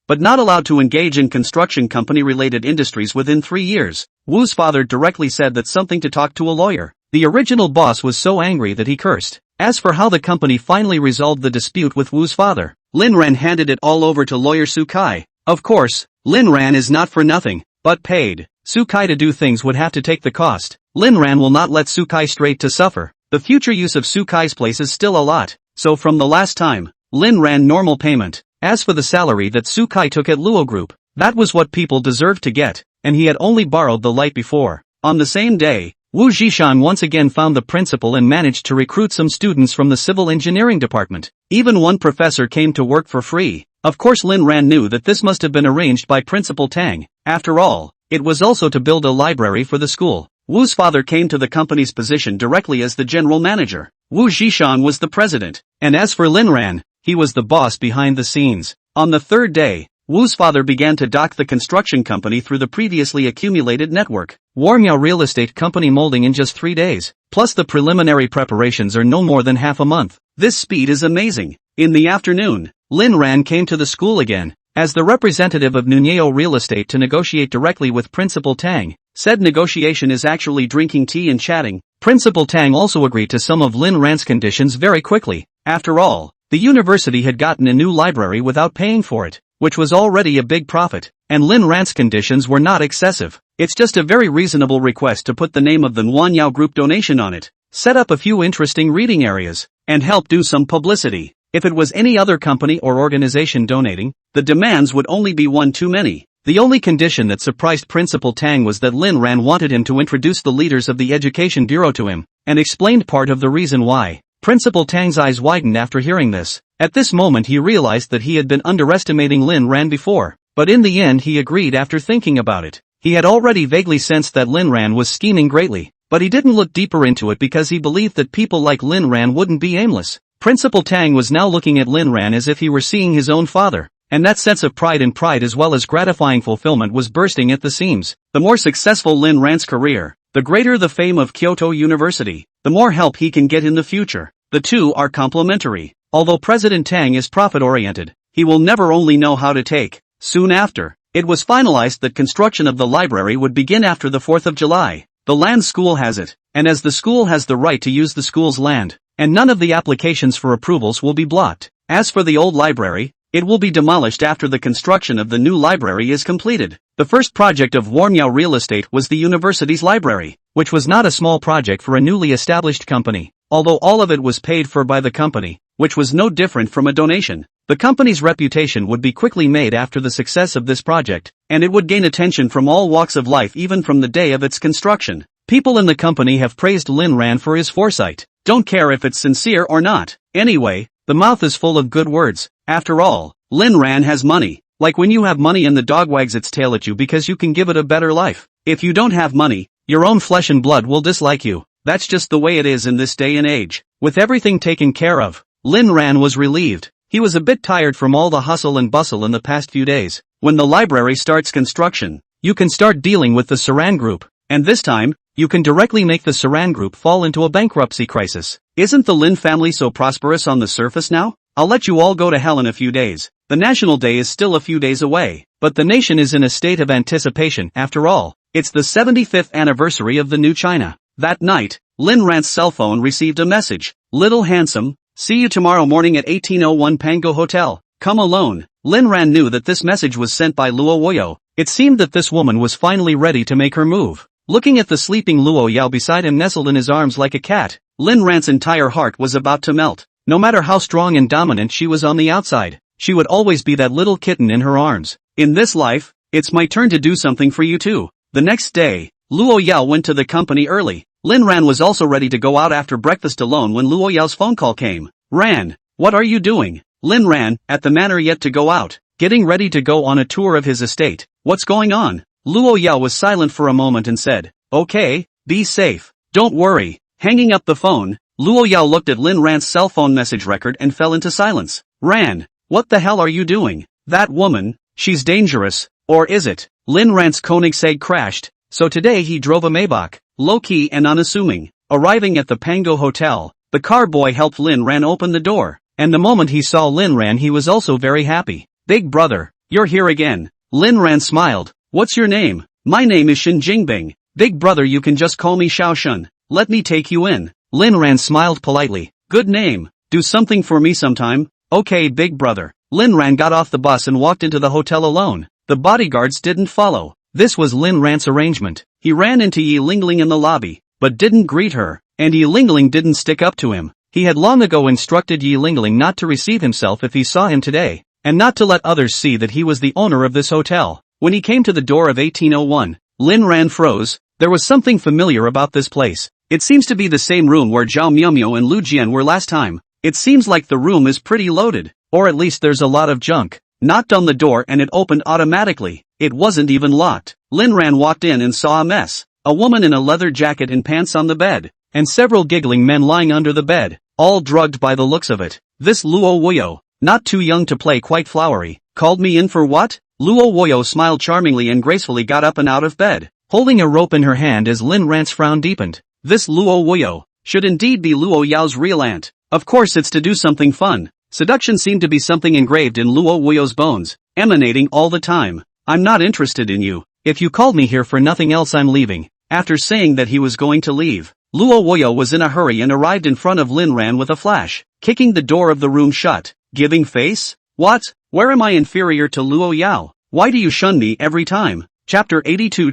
but not allowed to engage in construction company-related industries within 3 years. Wu's father directly said that something to talk to a lawyer. The original boss was so angry that he cursed. As for how the company finally resolved the dispute with Wu's father, Lin Ran handed it all over to lawyer Sukai. Of course, Lin Ran is not for nothing, but paid. Sukai to do things would have to take the cost. Lin Ran will not let Sukai straight to suffer. The future use of Sukai's place is still a lot, so from the last time, Lin Ran normal payment. As for the salary that Sukai took at Luo Group, that was what people deserved to get, and he had only borrowed the light before. On the same day, Wu Zhishan once again found the principal and managed to recruit some students from the civil engineering department. Even one professor came to work for free. Of course Lin Ran knew that this must have been arranged by Principal Tang. After all, it was also to build a library for the school. Wu's father came to the company's position directly as the general manager. Wu Zhishan was the president, and as for Lin Ran, he was the boss behind the scenes. On the third day, Wu's father began to dock the construction company through the previously accumulated network. Warmiao Real Estate Company molding in just 3 days, plus the preliminary preparations are no more than half a month. This speed is amazing. In the afternoon, Lin Ran came to the school again, as the representative of Nuneo Real Estate to negotiate directly with Principal Tang. said negotiation is actually drinking tea and chatting. Principal Tang also agreed to some of Lin Ran's conditions very quickly. After all, the university had gotten a new library without paying for it, which was already a big profit, and Lin Ran's conditions were not excessive. It's just a very reasonable request to put the name of the Nuanyao Group donation on it, set up a few interesting reading areas, and help do some publicity. If it was any other company or organization donating, the demands would only be one too many. The only condition that surprised Principal Tang was that Lin Ran wanted him to introduce the leaders of the Education Bureau to him, and explained part of the reason why. Principal Tang's eyes widened after hearing this. At this moment he realized that he had been underestimating Lin Ran before, but in the end he agreed after thinking about it. He had already vaguely sensed that Lin Ran was scheming greatly, but he didn't look deeper into it because he believed that people like Lin Ran wouldn't be aimless. Principal Tang was now looking at Lin Ran as if he were seeing his own father. And that sense of pride as well as gratifying fulfillment was bursting at the seams. The more successful Lin Ran's career, the greater the fame of Kyoto University, the more help he can get in the future. The two are complementary. Although President Tang is profit-oriented, he will never only know how to take. Soon after, it was finalized that construction of the library would begin after the 4th of July. The land school has it, and as the school has the right to use the school's land, and none of the applications for approvals will be blocked. As for the old library, it will be demolished after the construction of the new library is completed. The first project of Warmiao Real Estate was the university's library, which was not a small project for a newly established company, although all of it was paid for by the company, which was no different from a donation. The company's reputation would be quickly made after the success of this project, and it would gain attention from all walks of life even from the day of its construction. People in the company have praised Lin Ran for his foresight. Don't care if it's sincere or not. Anyway, the mouth is full of good words. After all, Lin Ran has money. Like when you have money and the dog wags its tail at you because you can give it a better life. If you don't have money, your own flesh and blood will dislike you. That's just the way it is in this day and age. With everything taken care of, Lin Ran was relieved. He was a bit tired from all the hustle and bustle in the past few days. When the library starts construction, you can start dealing with the Saran Group. And this time, you can directly make the Saran Group fall into a bankruptcy crisis. Isn't the Lin family so prosperous on the surface now? I'll let you all go to hell in a few days. The National Day is still a few days away, but the nation is in a state of anticipation. After all, it's the 75th anniversary of the new China. That night, Lin Ran's cell phone received a message. Little handsome, see you tomorrow morning at 1801 Pango Hotel. Come alone. Lin Ran knew that this message was sent by Luo Woyo. It seemed that this woman was finally ready to make her move. Looking at the sleeping Luo Yao beside him nestled in his arms like a cat, Lin Ran's entire heart was about to melt. No matter how strong and dominant she was on the outside, she would always be that little kitten in her arms. In this life, it's my turn to do something for you too. The next day, Luo Yao went to the company early. Lin Ran was also ready to go out after breakfast alone when Luo Yao's phone call came. Ran, what are you doing? Lin Ran, at the manor yet to go out, getting ready to go on a tour of his estate. What's going on? Luo Yao was silent for a moment and said, okay, be safe. Don't worry. Hanging up the phone, Luo Yao looked at Lin Ran's cell phone message record and fell into silence. Ran, what the hell are you doing? That woman, she's dangerous, or is it? Lin Ran's Koenigsegg crashed, so today he drove a Maybach, low-key and unassuming. Arriving at the Pango Hotel, the car boy helped Lin Ran open the door, and the moment he saw Lin Ran he was also very happy. Big brother, you're here again. Lin Ran smiled. What's your name? My name is Shin Jingbing. Big brother, you can just call me Xiao Shun. Let me take you in. Lin Ran smiled politely. Good name. Do something for me sometime. Okay, big brother. Lin Ran got off the bus and walked into the hotel alone. The bodyguards didn't follow. This was Lin Ran's arrangement. He ran into Yi Lingling in the lobby, but didn't greet her, and Yi Lingling didn't stick up to him. He had long ago instructed Yi Lingling not to receive himself if he saw him today, and not to let others see that he was the owner of this hotel. When he came to the door of 1801, Lin Ran froze. There was something familiar about this place. It seems to be the same room where Zhao Miumyo and Lu Jian were last time. It seems like the room is pretty loaded, or at least there's a lot of junk. Knocked on the door and it opened automatically. It wasn't even locked. Lin Ran walked in and saw a mess. A woman in a leather jacket and pants on the bed, and several giggling men lying under the bed, all drugged by the looks of it. This Luo Woyo, not too young to play quite flowery, called me in for what? Luo Woyo smiled charmingly and gracefully got up and out of bed, holding a rope in her hand as Lin Ran's frown deepened. This Luo Woyo should indeed be Luo Yao's real aunt. Of course it's to do something fun. Seduction seemed to be something engraved in Luo Woyo's bones, emanating all the time. I'm not interested in you. If you called me here for nothing else, I'm leaving. After saying that he was going to leave, Luo Woyo was in a hurry and arrived in front of Lin Ran with a flash, kicking the door of the room shut. Giving face? What? Where am I inferior to Luo Yao? Why do you shun me every time? Chapter 82.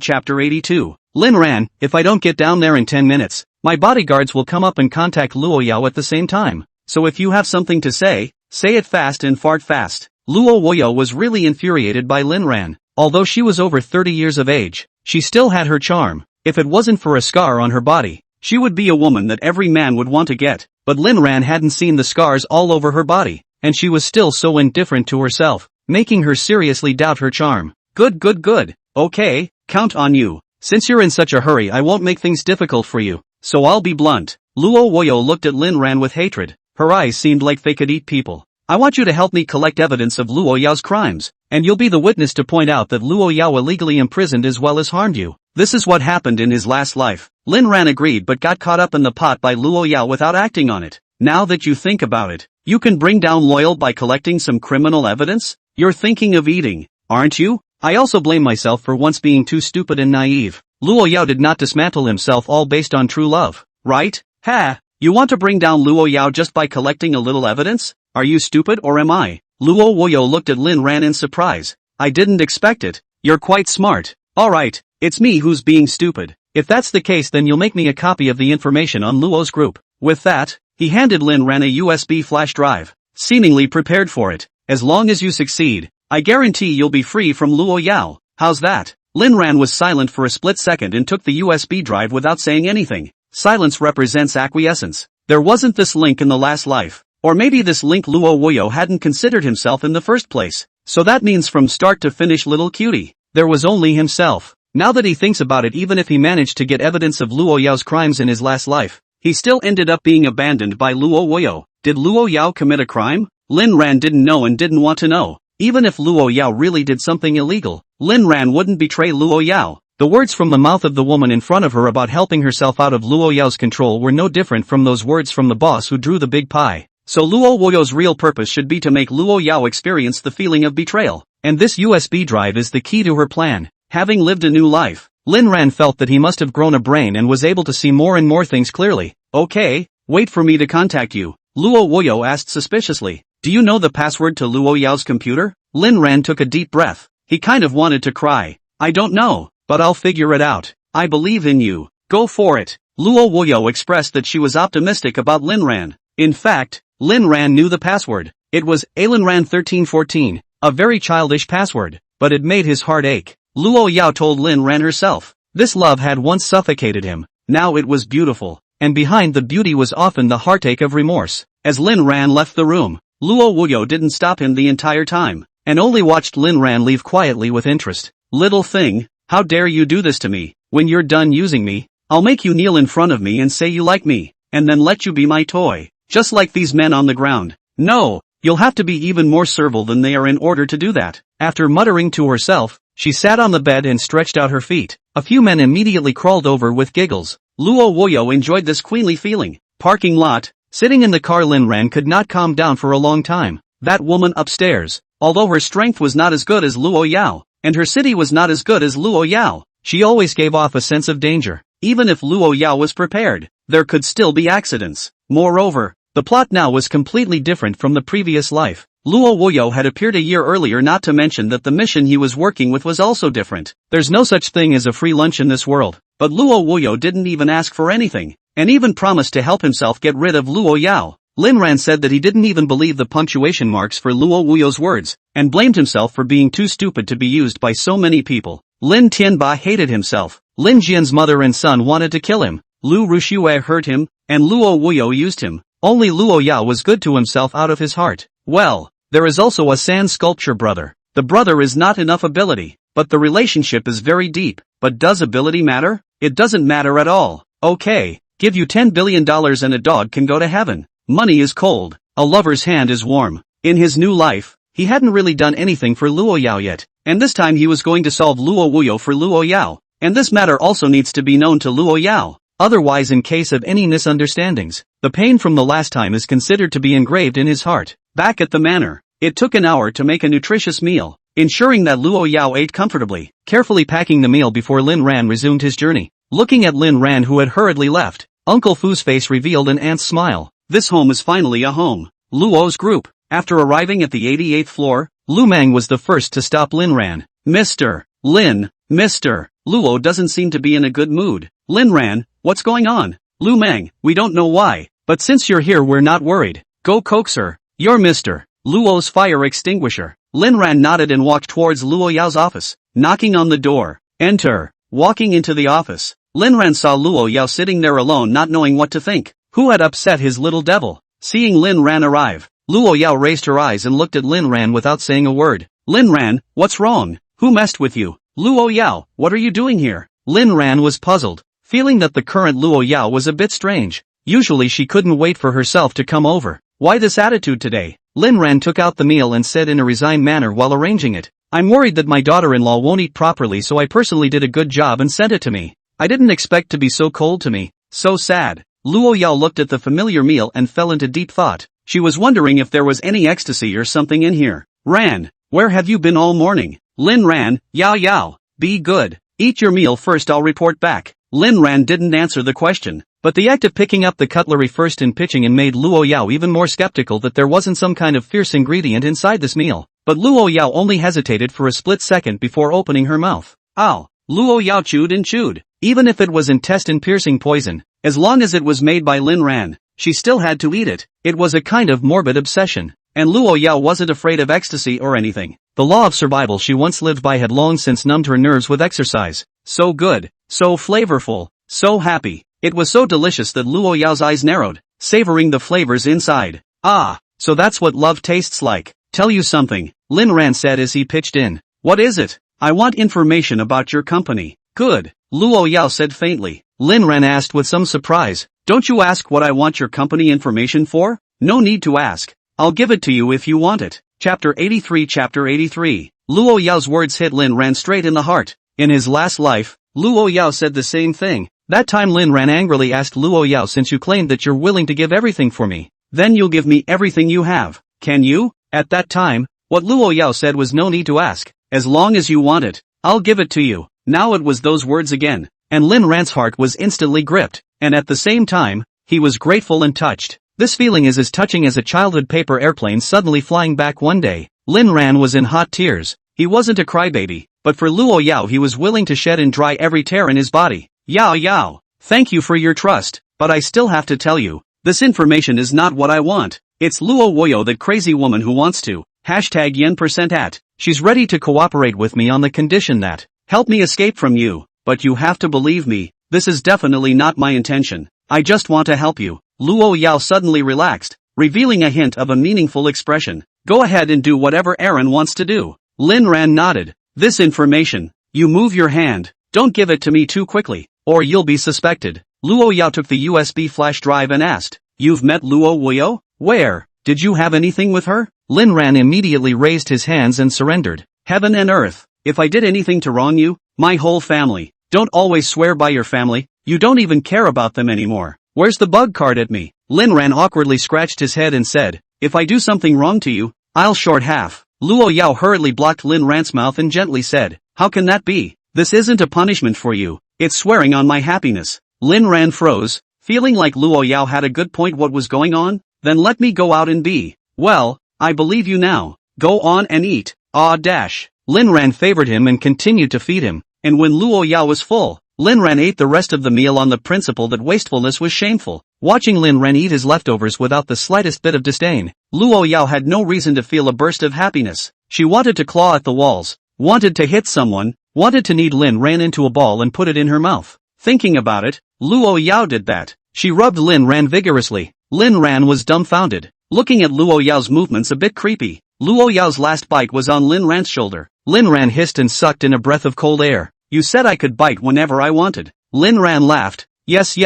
Lin Ran, if I don't get down there in 10 minutes, my bodyguards will come up and contact Luo Yao at the same time. So if you have something to say it fast and fart fast. Luo Woyo was really infuriated by Lin Ran. Although she was over 30 years of age, she still had her charm. If it wasn't for a scar on her body, she would be a woman that every man would want to get. But Lin Ran hadn't seen the scars all over her body, and she was still so indifferent to herself, making her seriously doubt her charm. Good. Okay, count on you. Since you're in such a hurry, I won't make things difficult for you, so I'll be blunt. Luo Woyo looked at Lin Ran with hatred. Her eyes seemed like they could eat people. I want you to help me collect evidence of Luo Yao's crimes, and you'll be the witness to point out that Luo Yao illegally imprisoned as well as harmed you. This is what happened in his last life. Lin Ran agreed but got caught up in the pot by Luo Yao without acting on it. Now that you think about it, you can bring down Loyal by collecting some criminal evidence? You're thinking of eating, aren't you? I also blame myself for once being too stupid and naive. Luo Yao did not dismantle himself all based on true love, right? Ha! You want to bring down Luo Yao just by collecting a little evidence? Are you stupid or am I? Luo Woyo looked at Lin Ran in surprise. I didn't expect it. You're quite smart. Alright, it's me who's being stupid. If that's the case, then you'll make me a copy of the information on Luo's group. With that, he handed Lin Ran a USB flash drive, seemingly prepared for it. As long as you succeed, I guarantee you'll be free from Luo Yao. How's that? Lin Ran was silent for a split second and took the USB drive without saying anything. Silence represents acquiescence. There wasn't this link in the last life. Or maybe this link Luo Woyo hadn't considered himself in the first place. So that means from start to finish little cutie, there was only himself. Now that he thinks about it, even if he managed to get evidence of Luo Yao's crimes in his last life, he still ended up being abandoned by Luo Woyo. Did Luo Yao commit a crime? Lin Ran didn't know and didn't want to know. Even if Luo Yao really did something illegal, Lin Ran wouldn't betray Luo Yao. The words from the mouth of the woman in front of her about helping herself out of Luo Yao's control were no different from those words from the boss who drew the big pie. So Luo Woyo's real purpose should be to make Luo Yao experience the feeling of betrayal. And this USB drive is the key to her plan. Having lived a new life, Lin Ran felt that he must have grown a brain and was able to see more and more things clearly. Okay, wait for me to contact you. Luo Woyo asked suspiciously. Do you know the password to Luo Yao's computer? Lin Ran took a deep breath. He kind of wanted to cry. I don't know, but I'll figure it out. I believe in you. Go for it. Luo Woyo expressed that she was optimistic about Lin Ran. In fact, Lin Ran knew the password. It was Alinran 1314, a very childish password, but it made his heart ache. Luo Yao told Lin Ran herself. This love had once suffocated him. Now it was beautiful, and behind the beauty was often the heartache of remorse. As Lin Ran left the room, Luo Woyo didn't stop him the entire time, and only watched Lin Ran leave quietly with interest. Little thing, how dare you do this to me? When you're done using me, I'll make you kneel in front of me and say you like me, and then let you be my toy. Just like these men on the ground. No, you'll have to be even more servile than they are in order to do that. After muttering to herself, she sat on the bed and stretched out her feet. A few men immediately crawled over with giggles. Luo Woyo enjoyed this queenly feeling. Parking lot. Sitting in the car, Lin Ran could not calm down for a long time. That woman upstairs, although her strength was not as good as Luo Yao, and her city was not as good as Luo Yao, she always gave off a sense of danger. Even if Luo Yao was prepared, there could still be accidents. Moreover, the plot now was completely different from the previous life. Luo Woyo had appeared a year earlier, not to mention that the mission he was working with was also different. There's no such thing as a free lunch in this world, but Luo Woyo didn't even ask for anything, and even promised to help himself get rid of Luo Yao. Lin Ran said that he didn't even believe the punctuation marks for Luo Woyo's words, and blamed himself for being too stupid to be used by so many people. Lin Tianba hated himself. Lin Jian's mother and son wanted to kill him. Lu Rushue hurt him, and Luo Woyo used him. Only Luo Yao was good to himself out of his heart. Well, there is also a sand sculpture brother. The brother is not enough ability, but the relationship is very deep. But does ability matter? It doesn't matter at all. Okay, give you $10 billion and a dog can go to heaven. Money is cold. A lover's hand is warm. In his new life, he hadn't really done anything for Luo Yao yet, and this time he was going to solve Luo Woyo for Luo Yao, and this matter also needs to be known to Luo Yao. Otherwise, in case of any misunderstandings, the pain from the last time is considered to be engraved in his heart. Back at the manor, it took an hour to make a nutritious meal. ensuring that Luo Yao ate comfortably, carefully packing the meal before Lin Ran resumed his journey. Looking at Lin Ran who had hurriedly left, Uncle Fu's face revealed an ant's smile. This home is finally a home. Luo's group. After arriving at the 88th floor, Lu Mang was the first to stop Lin Ran. Mr. Luo doesn't seem to be in a good mood. Lin Ran, what's going on? Lu Mang, we don't know why, but since you're here we're not worried. Go coax her. You're Mr. Luo's fire extinguisher. Lin Ran nodded and walked towards Luo Yao's office, knocking on the door. Enter. Walking into the office, Lin Ran saw Luo Yao sitting there alone not knowing what to think. Who had upset his little devil? Seeing Lin Ran arrive, Luo Yao raised her eyes and looked at Lin Ran without saying a word. Lin Ran, what's wrong? Who messed with you? Luo Yao, what are you doing here? Lin Ran was puzzled, feeling that the current Luo Yao was a bit strange. Usually she couldn't wait for herself to come over. Why this attitude today? Lin Ran took out the meal and said in a resigned manner while arranging it. I'm worried that my daughter-in-law won't eat properly, so I personally did a good job and sent it to me. I didn't expect to be so cold to me. So sad. Luo Yao looked at the familiar meal and fell into deep thought. She was wondering if there was any ecstasy or something in here. Ran, where have you been all morning? Lin Ran, Yao, be good. Eat your meal first, I'll report back. Lin Ran didn't answer the question, but the act of picking up the cutlery first and pitching in made Luo Yao even more skeptical that there wasn't some kind of fierce ingredient inside this meal. But Luo Yao only hesitated for a split second before opening her mouth. Ow! Luo Yao chewed and chewed. Even if it was intestine-piercing poison, as long as it was made by Lin Ran, she still had to eat it. It was a kind of morbid obsession. And Luo Yao wasn't afraid of ecstasy or anything. The law of survival she once lived by had long since numbed her nerves with exercise. So good, so flavorful, so happy. It was so delicious that Luo Yao's eyes narrowed, savoring the flavors inside. Ah, so that's what love tastes like. Tell you something, Lin Ran said as he pitched in. What is it? I want information about your company. Good, Luo Yao said faintly. Lin Ran asked with some surprise. Don't you ask what I want your company information for? No need to ask. I'll give it to you if you want it. Chapter 83. Luo Yao's words hit Lin Ran straight in the heart. In his last life, Luo Yao said the same thing. That time Lin Ran angrily asked Luo Yao, since you claimed that you're willing to give everything for me, then you'll give me everything you have. Can you? At that time, what Luo Yao said was no need to ask. As long as you want it, I'll give it to you. Now it was those words again, and Lin Ran's heart was instantly gripped, and at the same time, he was grateful and touched. This feeling is as touching as a childhood paper airplane suddenly flying back one day. Lin Ran was in hot tears. He wasn't a crybaby, but for Luo Yao he was willing to shed and dry every tear in his body. Yao, thank you for your trust, but I still have to tell you, this information is not what I want. It's Luo Woyo, that crazy woman who wants to, #yen%at. She's ready to cooperate with me on the condition that, help me escape from you, but you have to believe me, this is definitely not my intention. I just want to help you. Luo Yao suddenly relaxed, revealing a hint of a meaningful expression. Go ahead and do whatever Aaron wants to do. Lin Ran nodded. This information, you move your hand, don't give it to me too quickly, or you'll be suspected. Luo Yao took the USB flash drive and asked, you've met Luo Woyo? Where? Did you have anything with her? Lin Ran immediately raised his hands and surrendered. Heaven and earth, if I did anything to wrong you, my whole family. Don't always swear by your family, you don't even care about them anymore. Where's the bug card at me? Lin Ran awkwardly scratched his head and said, if I do something wrong to you, I'll short half. Luo Yao hurriedly blocked Lin Ran's mouth and gently said, how can that be? This isn't a punishment for you, it's swearing on my happiness. Lin Ran froze, feeling like Luo Yao had a good point. What was going on? Then let me go out and be. Well, I believe you now. Go on and eat. Lin Ran favored him and continued to feed him, and when Luo Yao was full, Lin Ran ate the rest of the meal on the principle that wastefulness was shameful. Watching Lin Ran eat his leftovers without the slightest bit of disdain, Luo Yao had no reason to feel a burst of happiness. She wanted to claw at the walls, wanted to hit someone, wanted to knead Lin Ran into a ball and put it in her mouth. Thinking about it, Luo Yao did that. She rubbed Lin Ran vigorously. Lin Ran was dumbfounded, looking at Luo Yao's movements a bit creepy. Luo Yao's last bite was on Lin Ran's shoulder. Lin Ran hissed and sucked in a breath of cold air. You said I could bite whenever I wanted. Lin Ran laughed. Yes,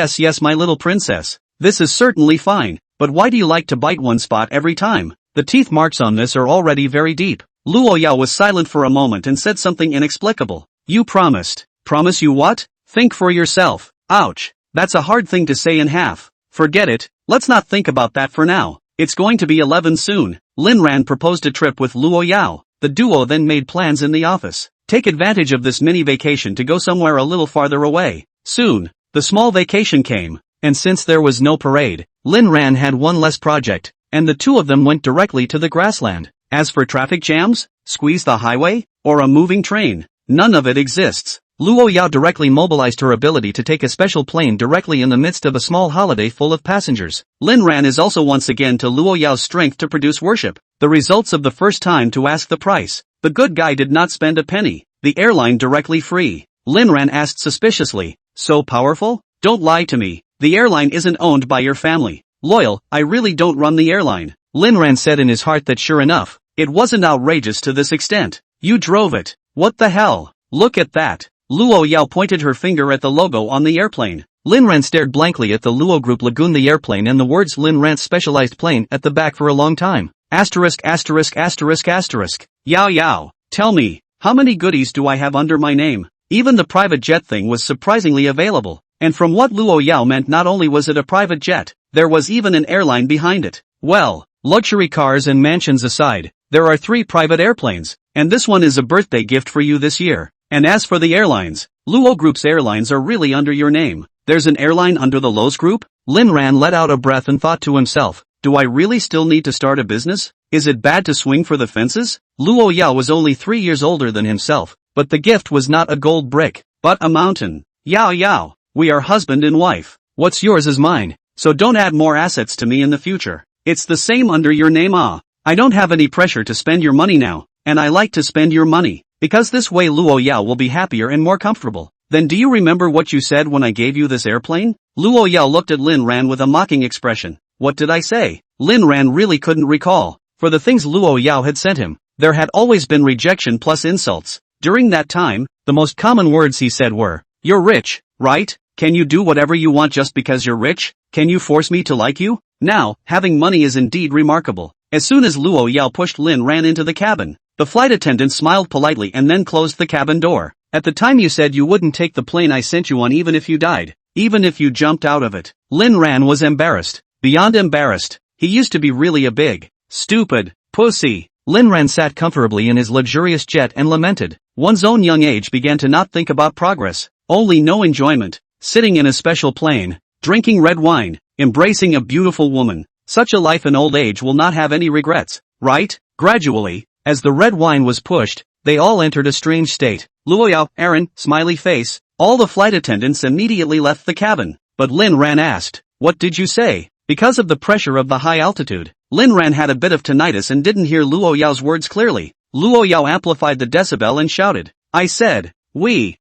my little princess. This is certainly fine, but why do you like to bite one spot every time? The teeth marks on this are already very deep. Luo Yao was silent for a moment and said something inexplicable. You promised. Promise you what? Think for yourself. Ouch. That's a hard thing to say in half. Forget it, let's not think about that for now. It's going to be 11 soon. Lin Ran proposed a trip with Luo Yao. The duo then made plans in the office. Take advantage of this mini vacation to go somewhere a little farther away. Soon, the small vacation came, and since there was no parade, Lin Ran had one less project, and the two of them went directly to the grassland. As for traffic jams, squeeze the highway, or a moving train, none of it exists. Luo Yao directly mobilized her ability to take a special plane directly in the midst of a small holiday full of passengers. Lin Ran is also once again to Luo Yao's strength to produce worship. The results of the first time to ask the price. The good guy did not spend a penny. The airline directly free. Lin Ran asked suspiciously, so powerful? Don't lie to me. The airline isn't owned by your family. Loyal, I really don't run the airline. Lin Ran said in his heart that sure enough, it wasn't outrageous to this extent. You drove it. What the hell? Look at that. Luo Yao pointed her finger at the logo on the airplane. Lin Ran stared blankly at the Luo Group Lagoon the airplane and the words Lin Ran's specialized plane at the back for a long time. Asterisk asterisk asterisk asterisk. Yao Yao, tell me, how many goodies do I have under my name? Even the private jet thing was surprisingly available. And from what Luo Yao meant, not only was it a private jet, there was even an airline behind it. Well, luxury cars and mansions aside, there are 3 private airplanes, and this one is a birthday gift for you this year. And as for the airlines, Luo Group's airlines are really under your name. There's an airline under the Lowe's Group? Lin Ran let out a breath and thought to himself, do I really still need to start a business? Is it bad to swing for the fences? Luo Yao was only 3 years older than himself, but the gift was not a gold brick, but a mountain. Yao Yao, we are husband and wife. What's yours is mine, so don't add more assets to me in the future. It's the same under your name. I don't have any pressure to spend your money now, and I like to spend your money. Because this way Luo Yao will be happier and more comfortable. Then do you remember what you said when I gave you this airplane? Luo Yao looked at Lin Ran with a mocking expression. What did I say? Lin Ran really couldn't recall. For the things Luo Yao had sent him, there had always been rejection plus insults. During that time, the most common words he said were, you're rich, right? Can you do whatever you want just because you're rich? Can you force me to like you? Now, having money is indeed remarkable. As soon as Luo Yao pushed Lin Ran into the cabin, the flight attendant smiled politely and then closed the cabin door. At the time you said you wouldn't take the plane I sent you on even if you died, even if you jumped out of it. Lin Ran was embarrassed. Beyond embarrassed. He used to be really a big, stupid, pussy. Lin Ran sat comfortably in his luxurious jet and lamented. One's own young age began to not think about progress, only no enjoyment. Sitting in a special plane, drinking red wine, embracing a beautiful woman. Such a life in old age will not have any regrets, right? Gradually, as the red wine was pushed, they all entered a strange state. Luo Yao, Aaron, smiley face. All the flight attendants immediately left the cabin. But Lin Ran asked, what did you say? Because of the pressure of the high altitude, Lin Ran had a bit of tinnitus and didn't hear Luo Yao's words clearly. Luo Yao amplified the decibel and shouted, I said, we,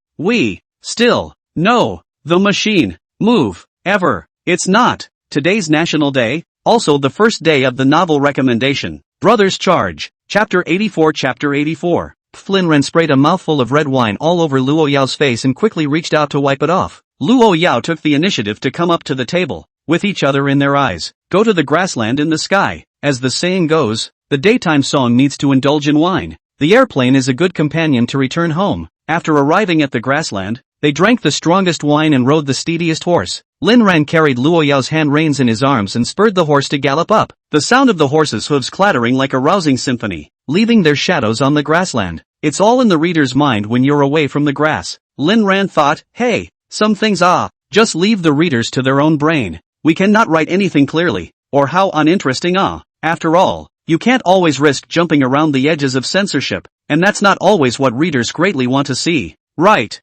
still, no, the machine, move, ever, it's not, today's National Day, also the first day of the novel recommendation, Brothers Charge, Chapter 84. Chapter 84. Lin Ran sprayed a mouthful of red wine all over Luo Yao's face and quickly reached out to wipe it off. Luo Yao took the initiative to come up to the table, with each other in their eyes, go to the grassland in the sky. As the saying goes, the daytime song needs to indulge in wine. The airplane is a good companion to return home. After arriving at the grassland, they drank the strongest wine and rode the steadiest horse. Lin Ran carried Luo Yao's hand reins in his arms and spurred the horse to gallop up, the sound of the horse's hooves clattering like a rousing symphony, leaving their shadows on the grassland. It's all in the reader's mind when you're away from the grass. Lin Ran thought, hey, some things just leave the readers to their own brain. We cannot write anything clearly, or how uninteresting After all, you can't always risk jumping around the edges of censorship, and that's not always what readers greatly want to see. Right?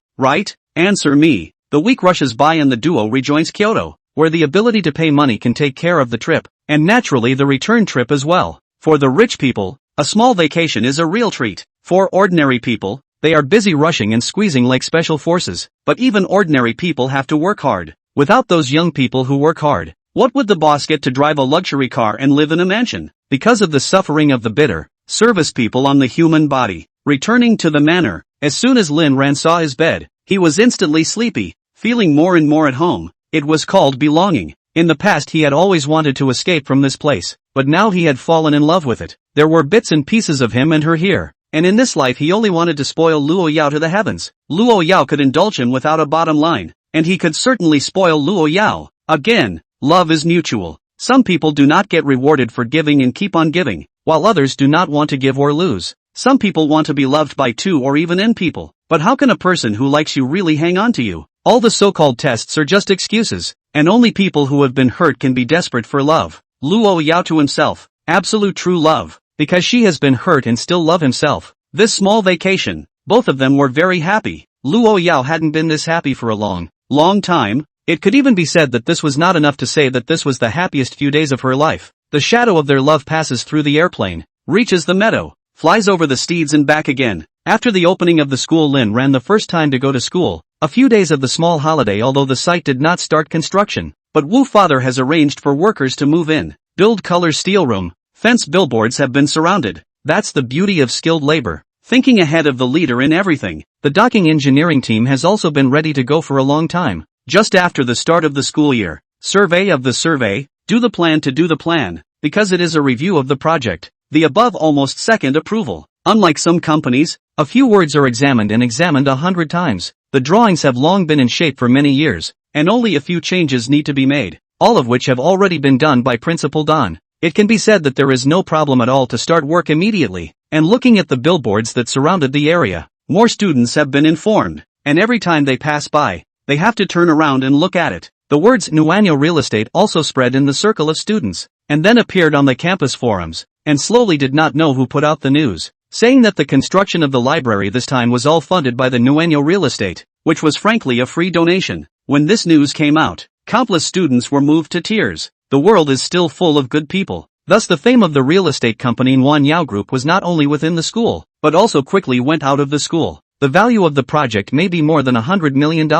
Answer me. The week rushes by and the duo rejoins Kyoto, where the ability to pay money can take care of the trip, and naturally the return trip as well. For the rich people, a small vacation is a real treat. For ordinary people, they are busy rushing and squeezing like special forces, but even ordinary people have to work hard. Without those young people who work hard, what would the boss get to drive a luxury car and live in a mansion? Because of the suffering of the bitter, service people on the human body. Returning to the manor, as soon as Lin Ran saw his bed, he was instantly sleepy, feeling more and more at home. It was called belonging. In the past he had always wanted to escape from this place, but now he had fallen in love with it. There were bits and pieces of him and her here, and in this life he only wanted to spoil Luo Yao to the heavens. Luo Yao could indulge him without a bottom line, and he could certainly spoil Luo Yao. Again, love is mutual. Some people do not get rewarded for giving and keep on giving, while others do not want to give or lose. Some people want to be loved by 2 or even n people. But how can a person who likes you really hang on to you? All the so-called tests are just excuses, and only people who have been hurt can be desperate for love. Luo Yao to himself, absolute true love, because she has been hurt and still love himself. This small vacation, both of them were very happy. Luo Yao hadn't been this happy for a long time. It could even be said that this was not enough to say that this was the happiest few days of her life. The shadow of their love passes through the airplane, reaches the meadow, flies over the steeds and back again. After the opening of the school, Lin ran the first time to go to school. A few days of the small holiday, although the site did not start construction. But Wu father has arranged for workers to move in, build color steel room, fence billboards have been surrounded. That's the beauty of skilled labor. Thinking ahead of the leader in everything. The docking engineering team has also been ready to go for a long time. Just after the start of the school year, survey of the survey, do the plan to do the plan, because it is a review of the project. The above almost second approval. Unlike some companies, a few words are examined and examined 100 times. The drawings have long been in shape for many years, and only a few changes need to be made, all of which have already been done by Principal Don. It can be said that there is no problem at all to start work immediately, and looking at the billboards that surrounded the area, more students have been informed, and every time they pass by, they have to turn around and look at it. The words Nuanyo Real Estate also spread in the circle of students, and then appeared on the campus forums, and slowly did not know who put out the news, saying that the construction of the library this time was all funded by the Nuanyo Real Estate, which was frankly a free donation. When this news came out, countless students were moved to tears. The world is still full of good people. Thus the fame of the real estate company Nuanyo Group was not only within the school, but also quickly went out of the school. The value of the project may be more than $100 million.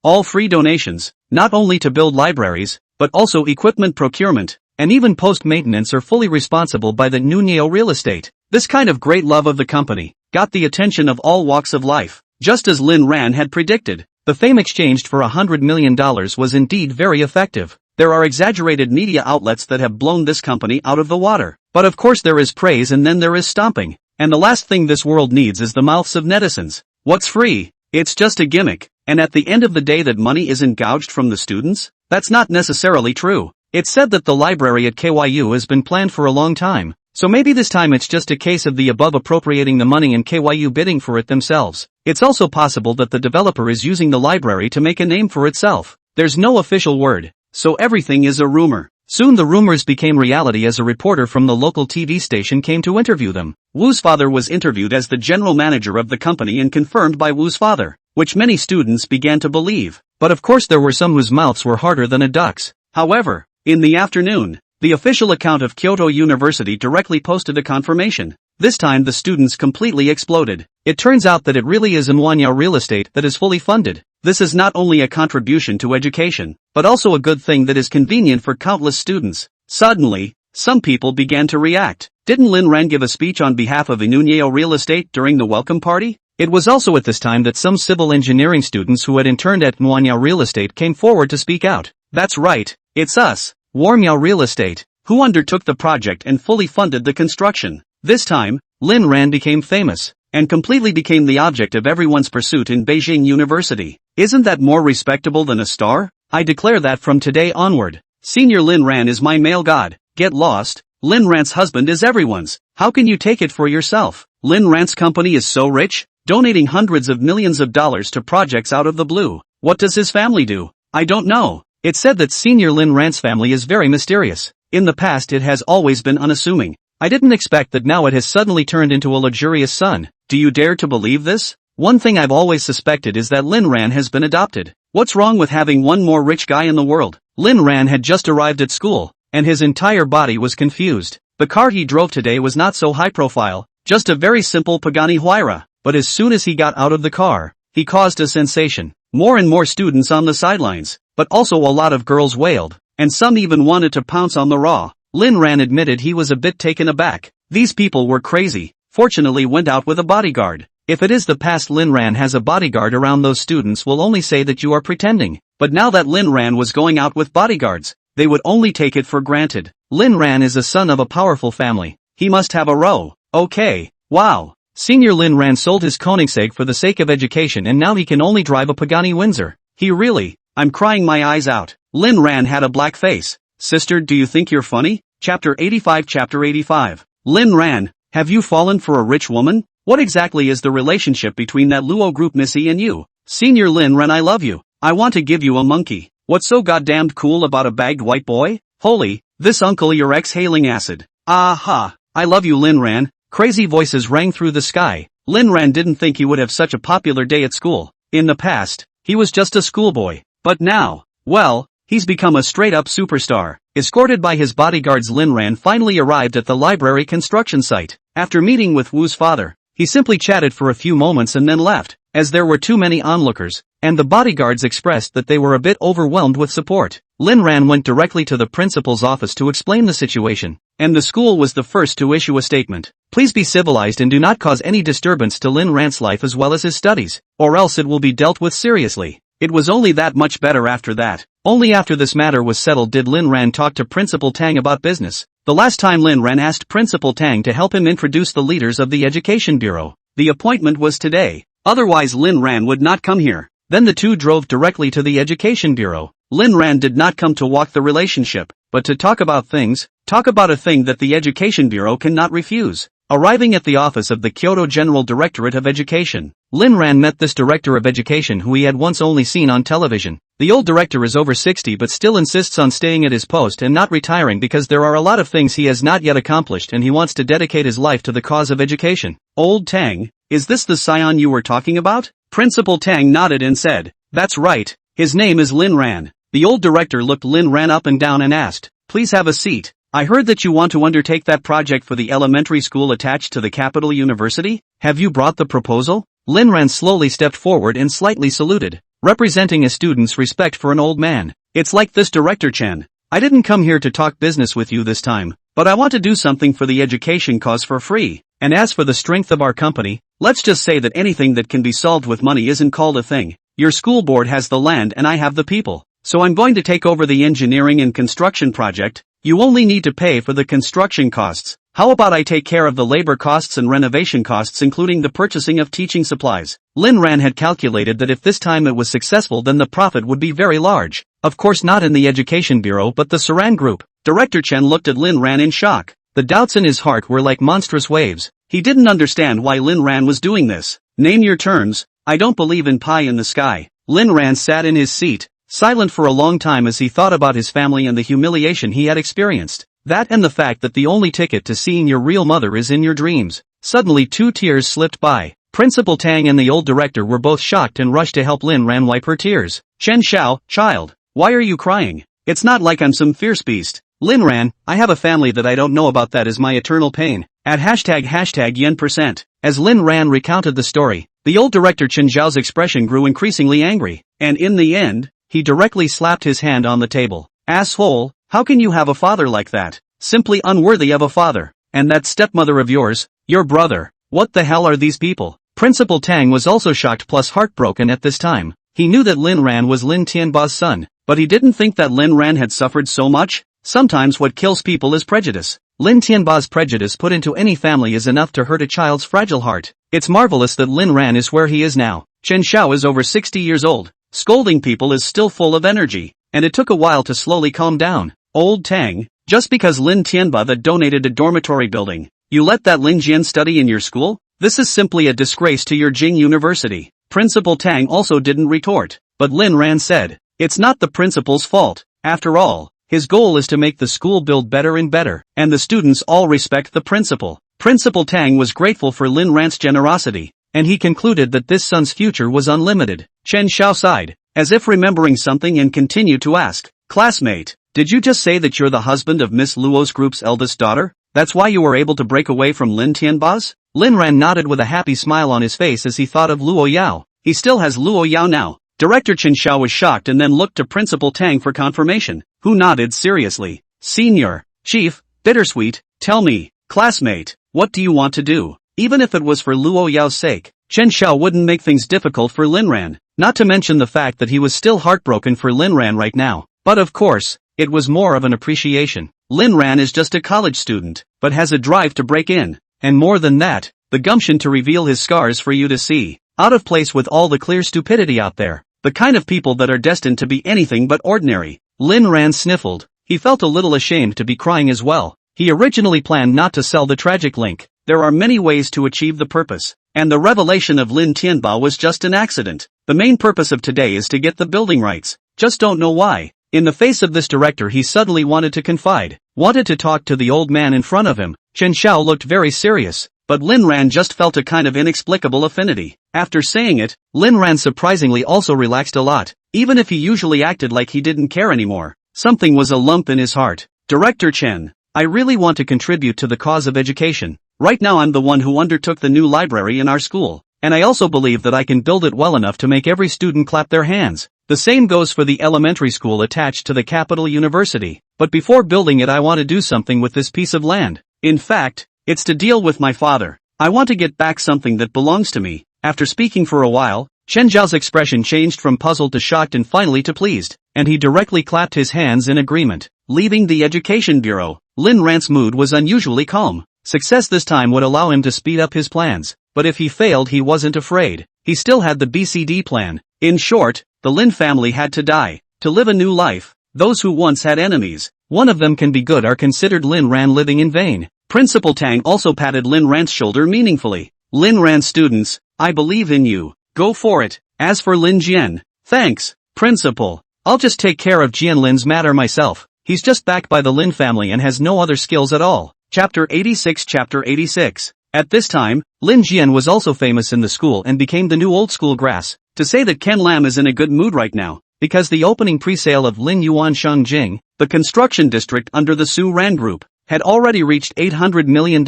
All free donations, not only to build libraries, but also equipment procurement, and even post-maintenance are fully responsible by the Nuanyo Real Estate. This kind of great love of the company got the attention of all walks of life. Just as Lin Ran had predicted, the fame exchanged for $100 million was indeed very effective. There are exaggerated media outlets that have blown this company out of the water. But of course there is praise and then there is stomping. And the last thing this world needs is the mouths of netizens. What's free? It's just a gimmick. And at the end of the day that money isn't gouged from the students? That's not necessarily true. It's said that the library at KYU has been planned for a long time. So maybe this time it's just a case of the above appropriating the money and KYU bidding for it themselves. It's also possible that the developer is using the library to make a name for itself. There's no official word, so everything is a rumor. Soon the rumors became reality as a reporter from the local TV station came to interview them. Wu's father was interviewed as the general manager of the company and confirmed by Wu's father, which many students began to believe. But of course there were some whose mouths were harder than a duck's. However, in the afternoon, the official account of Kyoto University directly posted a confirmation. This time the students completely exploded. It turns out that it really is Nuanyo Real Estate that is fully funded. This is not only a contribution to education, but also a good thing that is convenient for countless students. Suddenly, some people began to react. Didn't Lin Ran give a speech on behalf of Nuanyo Real Estate during the welcome party? It was also at this time that some civil engineering students who had interned at Nuanyo Real Estate came forward to speak out. That's right, it's us, Warmyo Real Estate, who undertook the project and fully funded the construction. This time, Lin Ran became famous, and completely became the object of everyone's pursuit in Beijing University. Isn't that more respectable than a star? I declare that from today onward. Senior Lin Ran is my male god. Get lost. Lin Ran's husband is everyone's. How can you take it for yourself? Lin Ran's company is so rich, donating hundreds of millions of dollars to projects out of the blue. What does his family do? I don't know. It's said that Senior Lin Ran's family is very mysterious. In the past it has always been unassuming. I didn't expect that now it has suddenly turned into a luxurious son. Do you dare to believe this? One thing I've always suspected is that Lin Ran has been adopted. What's wrong with having one more rich guy in the world? Lin Ran had just arrived at school, and his entire body was confused. The car he drove today was not so high profile, just a very simple Pagani Huayra. But as soon as he got out of the car, he caused a sensation. More and more students on the sidelines, but also a lot of girls wailed, and some even wanted to pounce on the raw. Lin Ran admitted he was a bit taken aback. These people were crazy. Fortunately went out with a bodyguard. If it is the past, Lin Ran has a bodyguard around, those students will only say that you are pretending. But now that Lin Ran was going out with bodyguards, they would only take it for granted. Lin Ran is a son of a powerful family. He must have a row. Okay. Wow. Senior Lin Ran sold his Koenigsegg for the sake of education and now he can only drive a Pagani Windsor. He really, I'm crying my eyes out. Lin Ran had a black face. Sister, do you think you're funny? Chapter 85. Lin Ran, Have you fallen for a rich woman? What exactly is the relationship between that Luo group Missy and you? Senior Lin Ren, I love you. I want to give you a monkey. What's so goddamned cool about a bagged white boy? Holy, this uncle you're exhaling acid. Aha, I love you Lin Ran. Crazy voices rang through the sky. Lin Ran didn't think he would have such a popular day at school. In the past, he was just a schoolboy. But now, well, he's become a straight-up superstar. Escorted by his bodyguards, Lin Ran finally arrived at the library construction site. After meeting with Wu's father, he simply chatted for a few moments and then left, as there were too many onlookers, and the bodyguards expressed that they were a bit overwhelmed with support. Lin Ran went directly to the principal's office to explain the situation, and the school was the first to issue a statement. Please be civilized and do not cause any disturbance to Lin Ran's life as well as his studies, or else it will be dealt with seriously. It was only that much better after that. Only after this matter was settled did Lin Ran talk to Principal Tang about business. The last time Lin Ran asked Principal Tang to help him introduce the leaders of the Education Bureau. The appointment was today. Otherwise Lin Ran would not come here. Then the two drove directly to the Education Bureau. Lin Ran did not come to walk the relationship, but to talk about things, talk about a thing that the Education Bureau cannot refuse. Arriving at the office of the Kyoto General Directorate of Education, Lin Ran met this director of education who he had once only seen on television. The old director is over 60 but still insists on staying at his post and not retiring because there are a lot of things he has not yet accomplished and he wants to dedicate his life to the cause of education. Old Tang, is this the scion you were talking about? Principal Tang nodded and said, that's right, his name is Lin Ran. The old director looked Lin Ran up and down and asked, please have a seat. I heard that you want to undertake that project for the elementary school attached to the capital university? Have you brought the proposal? Lin Ran slowly stepped forward and slightly saluted, representing a student's respect for an old man. It's like this, Director Chen. I didn't come here to talk business with you this time, but I want to do something for the education cause for free. And as for the strength of our company, let's just say that anything that can be solved with money isn't called a thing. Your school board has the land and I have the people. So I'm going to take over the engineering and construction project. You only need to pay for the construction costs. How about I take care of the labor costs and renovation costs, including the purchasing of teaching supplies? Lin Ran had calculated that if this time it was successful then the profit would be very large. Of course not in the Education Bureau but the Saran Group. Director Chen looked at Lin Ran in shock. The doubts in his heart were like monstrous waves. He didn't understand why Lin Ran was doing this. Name your terms. I don't believe in pie in the sky. Lin Ran sat in his seat, silent for a long time as he thought about his family and the humiliation he had experienced. That and the fact that the only ticket to seeing your real mother is in your dreams. Suddenly 2 tears slipped by. Principal Tang and the old director were both shocked and rushed to help Lin Ran wipe her tears. Chen Xiao, child, why are you crying? It's not like I'm some fierce beast. Lin Ran, I have a family that I don't know about, that is my eternal pain. At hashtag yen%. As Lin Ran recounted the story, the old director Chen Xiao's expression grew increasingly angry, and in the end, he directly slapped his hand on the table. Asshole, how can you have a father like that? Simply unworthy of a father. And that stepmother of yours, your brother, what the hell are these people? Principal Tang was also shocked plus heartbroken at this time. He knew that Lin Ran was Lin Tianba's son, but he didn't think that Lin Ran had suffered so much. Sometimes what kills people is prejudice. Lin Tianba's prejudice put into any family is enough to hurt a child's fragile heart. It's marvelous that Lin Ran is where he is now. Chen Xiao is over 60 years old. Scolding people is still full of energy, and it took a while to slowly calm down. Old Tang, just because Lin Tianba that donated a dormitory building, you let that Lin Jian study in your school? This is simply a disgrace to your Jing University. Principal Tang also didn't retort, but Lin Ran said, it's not the principal's fault. After all, his goal is to make the school build better and better, and the students all respect the principal. Principal Tang was grateful for Lin Ran's generosity, and he concluded that this son's future was unlimited. Chen Xiao sighed, as if remembering something, and continued to ask, classmate, did you just say that you're the husband of Miss Luo's group's eldest daughter? That's why you were able to break away from Lin Tianba's? Lin Ran nodded with a happy smile on his face as he thought of Luo Yao. He still has Luo Yao now. Director Chen Xiao was shocked and then looked to Principal Tang for confirmation, who nodded seriously. Senior, Chief, Bittersweet, tell me, classmate, what do you want to do? Even if it was for Luo Yao's sake, Chen Xiao wouldn't make things difficult for Lin Ran, not to mention the fact that he was still heartbroken for Lin Ran right now. But of course, it was more of an appreciation. Lin Ran is just a college student, but has a drive to break in, and more than that, the gumption to reveal his scars for you to see. Out of place with all the clear stupidity out there, the kind of people that are destined to be anything but ordinary. Lin Ran sniffled. He felt a little ashamed to be crying as well. He originally planned not to sell the tragic link, there are many ways to achieve the purpose. And the revelation of Lin Tianba was just an accident. The main purpose of today is to get the building rights. Just don't know why. In the face of this director he suddenly wanted to confide, wanted to talk to the old man in front of him. Chen Xiao looked very serious, but Lin Ran just felt a kind of inexplicable affinity. After saying it, Lin Ran surprisingly also relaxed a lot, even if he usually acted like he didn't care anymore. Something was a lump in his heart. Director Chen, I really want to contribute to the cause of education. Right now I'm the one who undertook the new library in our school, and I also believe that I can build it well enough to make every student clap their hands. The same goes for the elementary school attached to the capital university. But before building it I want to do something with this piece of land. In fact, it's to deal with my father. I want to get back something that belongs to me. After speaking for a while, Chen Zhao's expression changed from puzzled to shocked and finally to pleased, and he directly clapped his hands in agreement. Leaving the education bureau, Lin Ran's mood was unusually calm. Success this time would allow him to speed up his plans, but if he failed he wasn't afraid. He still had the BCD plan. In short, the Lin family had to die, to live a new life. Those who once had enemies, one of them can be good, are considered Lin Ran living in vain. Principal Tang also patted Lin Ran's shoulder meaningfully. Lin Ran students, I believe in you. Go for it. As for Lin Jian, thanks, Principal. I'll just take care of Jian Lin's matter myself. He's just backed by the Lin family and has no other skills at all. Chapter 86. Chapter 86. At this time, Lin Jian was also famous in the school and became the new old school grass. To say that Ken Lam is in a good mood right now, because the opening pre-sale of Lin Yuan Shengjing, the construction district under the Su Ran Group, had already reached $800 million,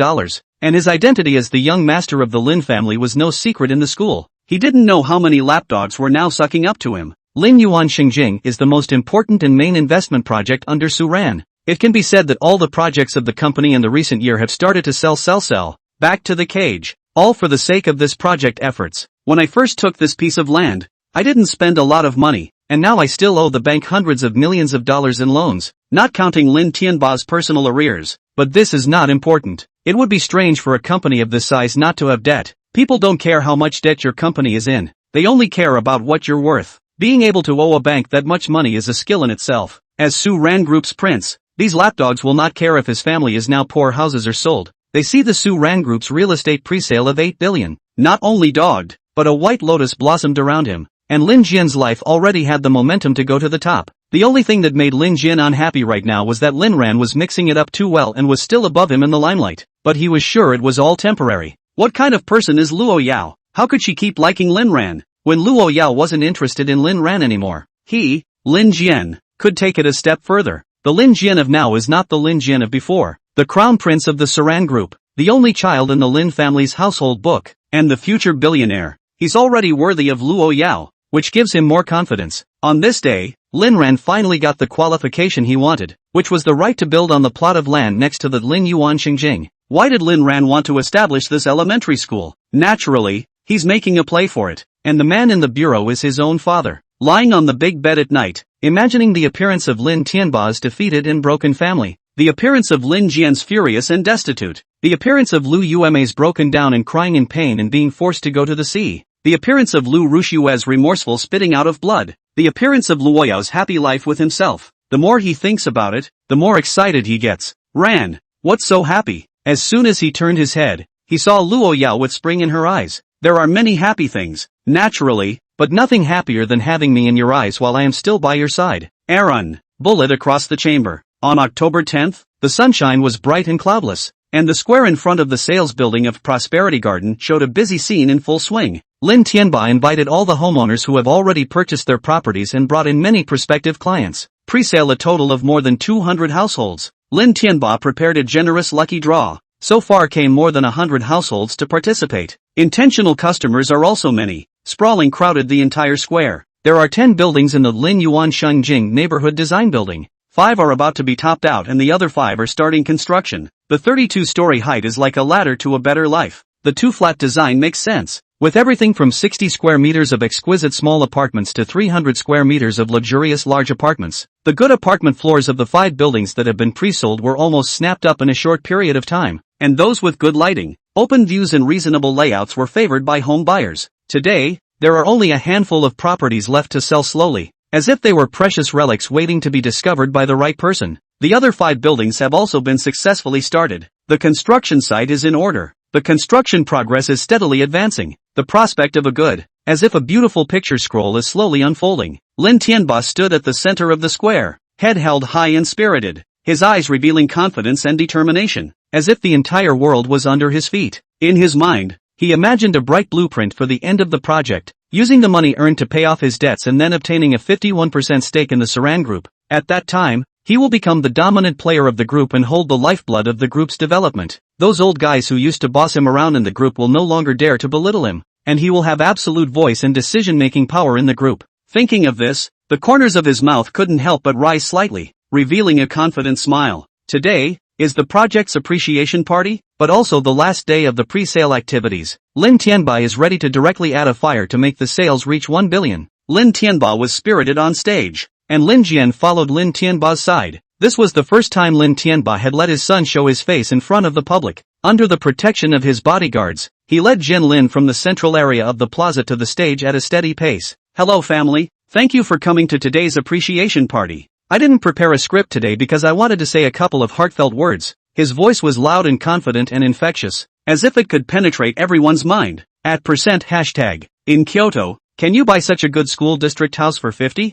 and his identity as the young master of the Lin family was no secret in the school. He didn't know how many lapdogs were now sucking up to him. Lin Yuan Shengjing is the most important and main investment project under Su Ran. It can be said that all the projects of the company in the recent year have started to sell, back to the cage, all for the sake of this project efforts. When I first took this piece of land, I didn't spend a lot of money, and now I still owe the bank hundreds of millions of dollars in loans, not counting Lin Tianba's personal arrears. But this is not important. It would be strange for a company of this size not to have debt. People don't care how much debt your company is in. They only care about what you're worth. Being able to owe a bank that much money is a skill in itself. As Su Ran Group's prince, these lapdogs will not care if his family is now poor, houses are sold. They see the Su Ran Group's real estate pre-sale of 8 billion. Not only dogged, but a white lotus blossomed around him, and Lin Jian's life already had the momentum to go to the top. The only thing that made Lin Jian unhappy right now was that Lin Ran was mixing it up too well and was still above him in the limelight. But he was sure it was all temporary. What kind of person is Luo Yao? How could she keep liking Lin Ran, when Luo Yao wasn't interested in Lin Ran anymore? He, Lin Jian, could take it a step further. The Lin Jian of now is not the Lin Jian of before. The crown prince of the Saran Group, the only child in the Lin family's household book, and the future billionaire. He's already worthy of Luo Yao, which gives him more confidence. On this day, Lin Ran finally got the qualification he wanted, which was the right to build on the plot of land next to the Lin Yuan Shengjing. Why did Lin Ran want to establish this elementary school? Naturally, he's making a play for it, and the man in the bureau is his own father. Lying on the big bed at night, imagining the appearance of Lin Tianba's defeated and broken family, the appearance of Lin Jian's furious and destitute, the appearance of Lu Yume's broken down and crying in pain and being forced to go to the sea, the appearance of Lu Rushue's remorseful spitting out of blood, the appearance of Luo Yao's happy life with himself. The more he thinks about it, the more excited he gets. Ran, what's so happy? As soon as he turned his head, he saw Luo Yao with spring in her eyes. There are many happy things, naturally, but nothing happier than having me in your eyes while I am still by your side. Aaron, bullet across the chamber. On October 10th, the sunshine was bright and cloudless, and the square in front of the sales building of Prosperity Garden showed a busy scene in full swing. Lin Tianba invited all the homeowners who have already purchased their properties and brought in many prospective clients. Pre-sale a total of more than 200 households. Lin Tianba prepared a generous lucky draw. So far came more than 100 households to participate. Intentional customers are also many. Sprawling crowded the entire square. There are 10 buildings in the Lin Yuan Shengjing neighborhood design building. 5 are about to be topped out and the other 5 are starting construction. The 32-story height is like a ladder to a better life. The 2-flat design makes sense, with everything from 60 square meters of exquisite small apartments to 300 square meters of luxurious large apartments. The good apartment floors of the 5 buildings that have been pre-sold were almost snapped up in a short period of time, and those with good lighting, open views and reasonable layouts were favored by home buyers. Today, there are only a handful of properties left to sell slowly, as if they were precious relics waiting to be discovered by the right person. The other 5 buildings have also been successfully started. The construction site is in order. The construction progress is steadily advancing. The prospect of a good, as if a beautiful picture scroll is slowly unfolding. Lin Tianba stood at the center of the square, head held high and spirited, his eyes revealing confidence and determination, as if the entire world was under his feet. In his mind, he imagined a bright blueprint for the end of the project, using the money earned to pay off his debts and then obtaining a 51% stake in the Saran Group. At that time, he will become the dominant player of the group and hold the lifeblood of the group's development. Those old guys who used to boss him around in the group will no longer dare to belittle him, and he will have absolute voice and decision-making power in the group. Thinking of this, the corners of his mouth couldn't help but rise slightly, revealing a confident smile. Today is the project's appreciation party, but also the last day of the pre-sale activities. Lin Tianba is ready to directly add a fire to make the sales reach 1 billion. Lin Tianba was spirited on stage, and Lin Jian followed Lin Tianba's side. This was the first time Lin Tianba had let his son show his face in front of the public. Under the protection of his bodyguards, he led Jin Lin from the central area of the plaza to the stage at a steady pace. Hello family, thank you for coming to today's appreciation party. I didn't prepare a script today because I wanted to say a couple of heartfelt words. His voice was loud and confident and infectious, as if it could penetrate everyone's mind. At %hashtag. In Kyoto, can you buy such a good school district house for 50,000?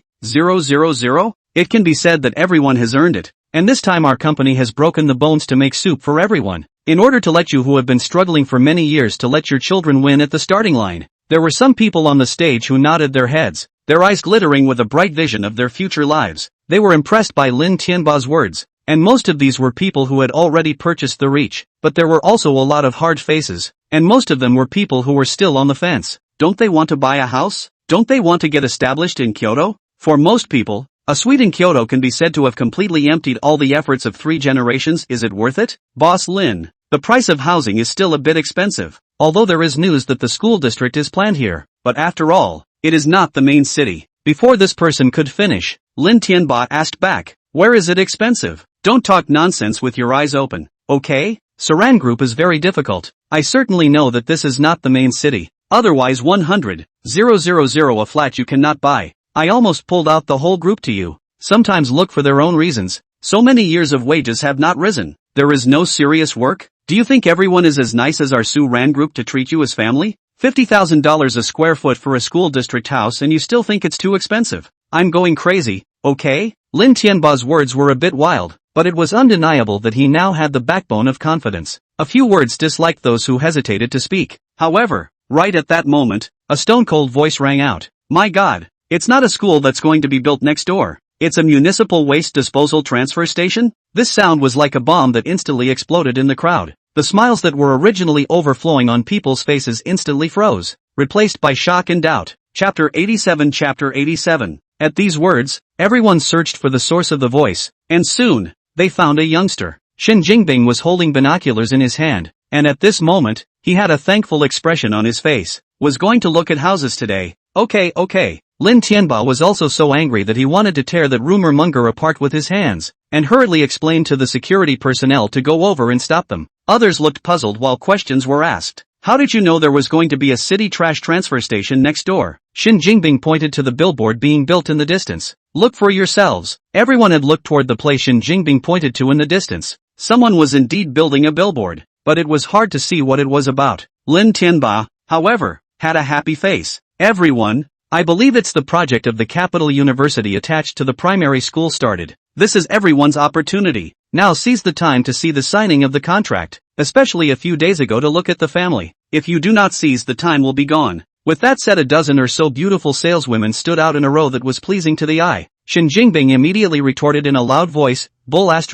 It can be said that everyone has earned it, and this time our company has broken the bones to make soup for everyone, in order to let you who have been struggling for many years to let your children win at the starting line. There were some people on the stage who nodded their heads, their eyes glittering with a bright vision of their future lives. They were impressed by Lin Tianba's words, and most of these were people who had already purchased the reach, but there were also a lot of hard faces, and most of them were people who were still on the fence. Don't they want to buy a house? Don't they want to get established in Kyoto? For most people, a suite in Kyoto can be said to have completely emptied all the efforts of 3 generations. Is it worth it? Boss Lin, the price of housing is still a bit expensive, although there is news that the school district is planned here, but after all, it is not the main city. Before this person could finish, Lin Tianba asked back, where is it expensive? Don't talk nonsense with your eyes open, okay? Saran Group is very difficult. I certainly know that this is not the main city. Otherwise 100,000 a flat you cannot buy. I almost pulled out the whole group to you. Sometimes look for their own reasons. So many years of wages have not risen. There is no serious work? Do you think everyone is as nice as our Saran Group to treat you as family? $50,000 a square foot for a school district house and you still think it's too expensive? I'm going crazy, okay? Lin Tianba's words were a bit wild, but it was undeniable that he now had the backbone of confidence. A few words disliked those who hesitated to speak. However, right at that moment, a stone-cold voice rang out. My God, it's not a school that's going to be built next door. It's a municipal waste disposal transfer station? This sound was like a bomb that instantly exploded in the crowd. The smiles that were originally overflowing on people's faces instantly froze, replaced by shock and doubt. Chapter 87. At these words, everyone searched for the source of the voice, and soon, they found a youngster. Shin Jingbing was holding binoculars in his hand, and at this moment, he had a thankful expression on his face. Was going to look at houses today. Okay. Lin Tianba was also so angry that he wanted to tear that rumor monger apart with his hands, and hurriedly explained to the security personnel to go over and stop them. Others looked puzzled while questions were asked. How did you know there was going to be a city trash transfer station next door? Shin Jingbing pointed to the billboard being built in the distance. Look for yourselves. Everyone had looked toward the place Shin Jingbing pointed to in the distance. Someone was indeed building a billboard, but it was hard to see what it was about. Lin Tianba, however, had a happy face. Everyone, I believe it's the project of the capital university attached to the primary school started. This is everyone's opportunity. Now seize the time to see the signing of the contract, especially a few days ago to look at the family. If you do not seize, the time will be gone. With that said, a dozen or so beautiful saleswomen stood out in a row that was pleasing to the eye. Shin Jingbing immediately retorted in a loud voice, bull ********.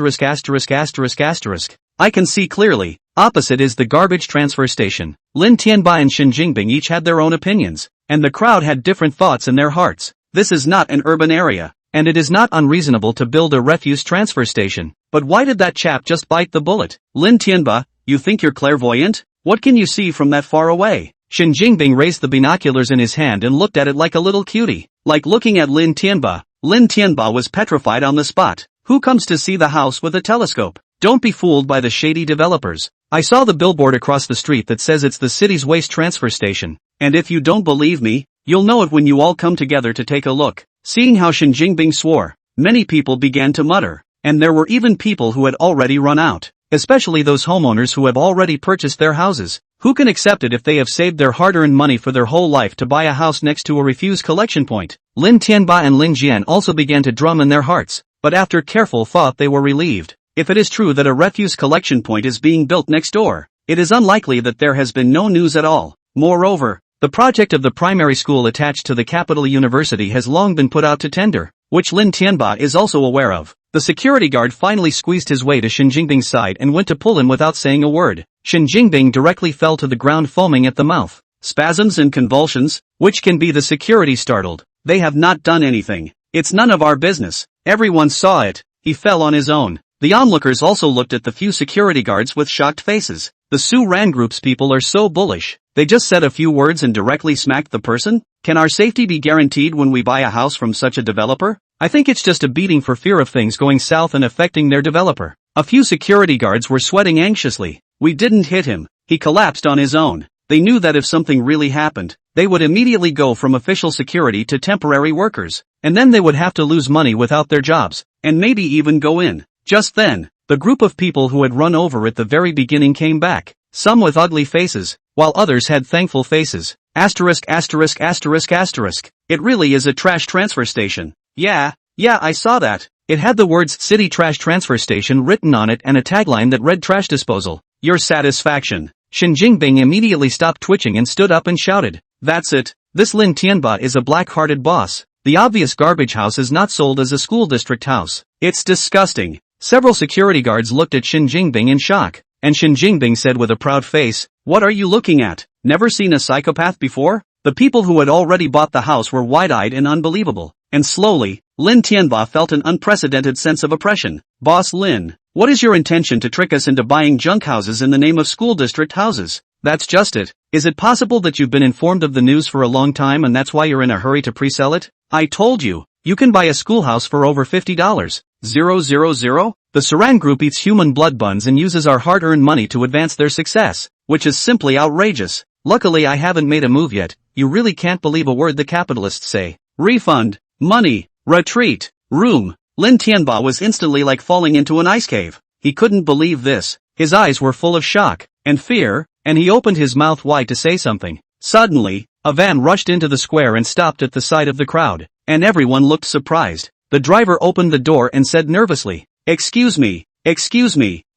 I can see clearly. Opposite is the garbage transfer station. Lin Tianba and Shin Jingbing each had their own opinions, and the crowd had different thoughts in their hearts. This is not an urban area, and it is not unreasonable to build a refuse transfer station. But why did that chap just bite the bullet? Lin Tianba, you think you're clairvoyant? What can you see from that far away? Shin Jingbing raised the binoculars in his hand and looked at it like a little cutie. Like looking at Lin Tianba was petrified on the spot. Who comes to see the house with a telescope? Don't be fooled by the shady developers. I saw the billboard across the street that says it's the city's waste transfer station. And if you don't believe me, you'll know it when you all come together to take a look. Seeing how Shin Jingbing swore, many people began to mutter, and there were even people who had already run out. especially those homeowners who have already purchased their houses. Who can accept it if they have saved their hard-earned money for their whole life to buy a house next to a refuse collection point? Lin Tianba and Lin Jian also began to drum in their hearts, but after careful thought they were relieved. If it is true that a refuse collection point is being built next door, it is unlikely that there has been no news at all. Moreover, the project of the primary school attached to the capital university has long been put out to tender, which Lin Tianba is also aware of. The security guard finally squeezed his way to Shen Jingbing's side and went to pull him without saying a word. Shen Jingbing directly fell to the ground foaming at the mouth. Spasms and convulsions, which can be the security startled. They have not done anything. It's none of our business. Everyone saw it. He fell on his own. The onlookers also looked at the few security guards with shocked faces. The Su Ran Group's people are so bullish. They just said a few words and directly smacked the person? Can our safety be guaranteed when we buy a house from such a developer? I think it's just a beating for fear of things going south and affecting their developer. A few security guards were sweating anxiously. We didn't hit him. He collapsed on his own. They knew that if something really happened, they would immediately go from official security to temporary workers, and then they would have to lose money without their jobs, and maybe even go in. Just then, the group of people who had run over at the very beginning came back, some with ugly faces, while others had thankful faces. Asterisk asterisk asterisk asterisk. It really is a trash transfer station. Yeah, I saw that. It had the words City Trash Transfer Station written on it and a tagline that read Trash Disposal. Your satisfaction. Shen Jingbing immediately stopped twitching and stood up and shouted. That's it. This Lin Tianba is a black-hearted boss. The obvious garbage house is not sold as a school district house. It's disgusting. Several security guards looked at Shen Jingbing in shock, and Shen Jingbing said with a proud face, "What are you looking at? Never seen a psychopath before?" The people who had already bought the house were wide-eyed and unbelievable, and slowly, Lin Tianba felt an unprecedented sense of oppression. Boss Lin, what is your intention to trick us into buying junk houses in the name of school district houses? That's just it. Is it possible that you've been informed of the news for a long time and that's why you're in a hurry to pre-sell it? I told you, you can buy a schoolhouse for over $50. 000? The Saran Group eats human blood buns and uses our hard-earned money to advance their success, which is simply outrageous. Luckily I haven't made a move yet. You really can't believe a word the capitalists say. Refund, money, retreat, room. Lin Tianba was instantly like falling into an ice cave. He couldn't believe this. His eyes were full of shock and fear, and he opened his mouth wide to say something. Suddenly, a van rushed into the square and stopped at the side of the crowd, and everyone looked surprised. The driver opened the door and said nervously, excuse me,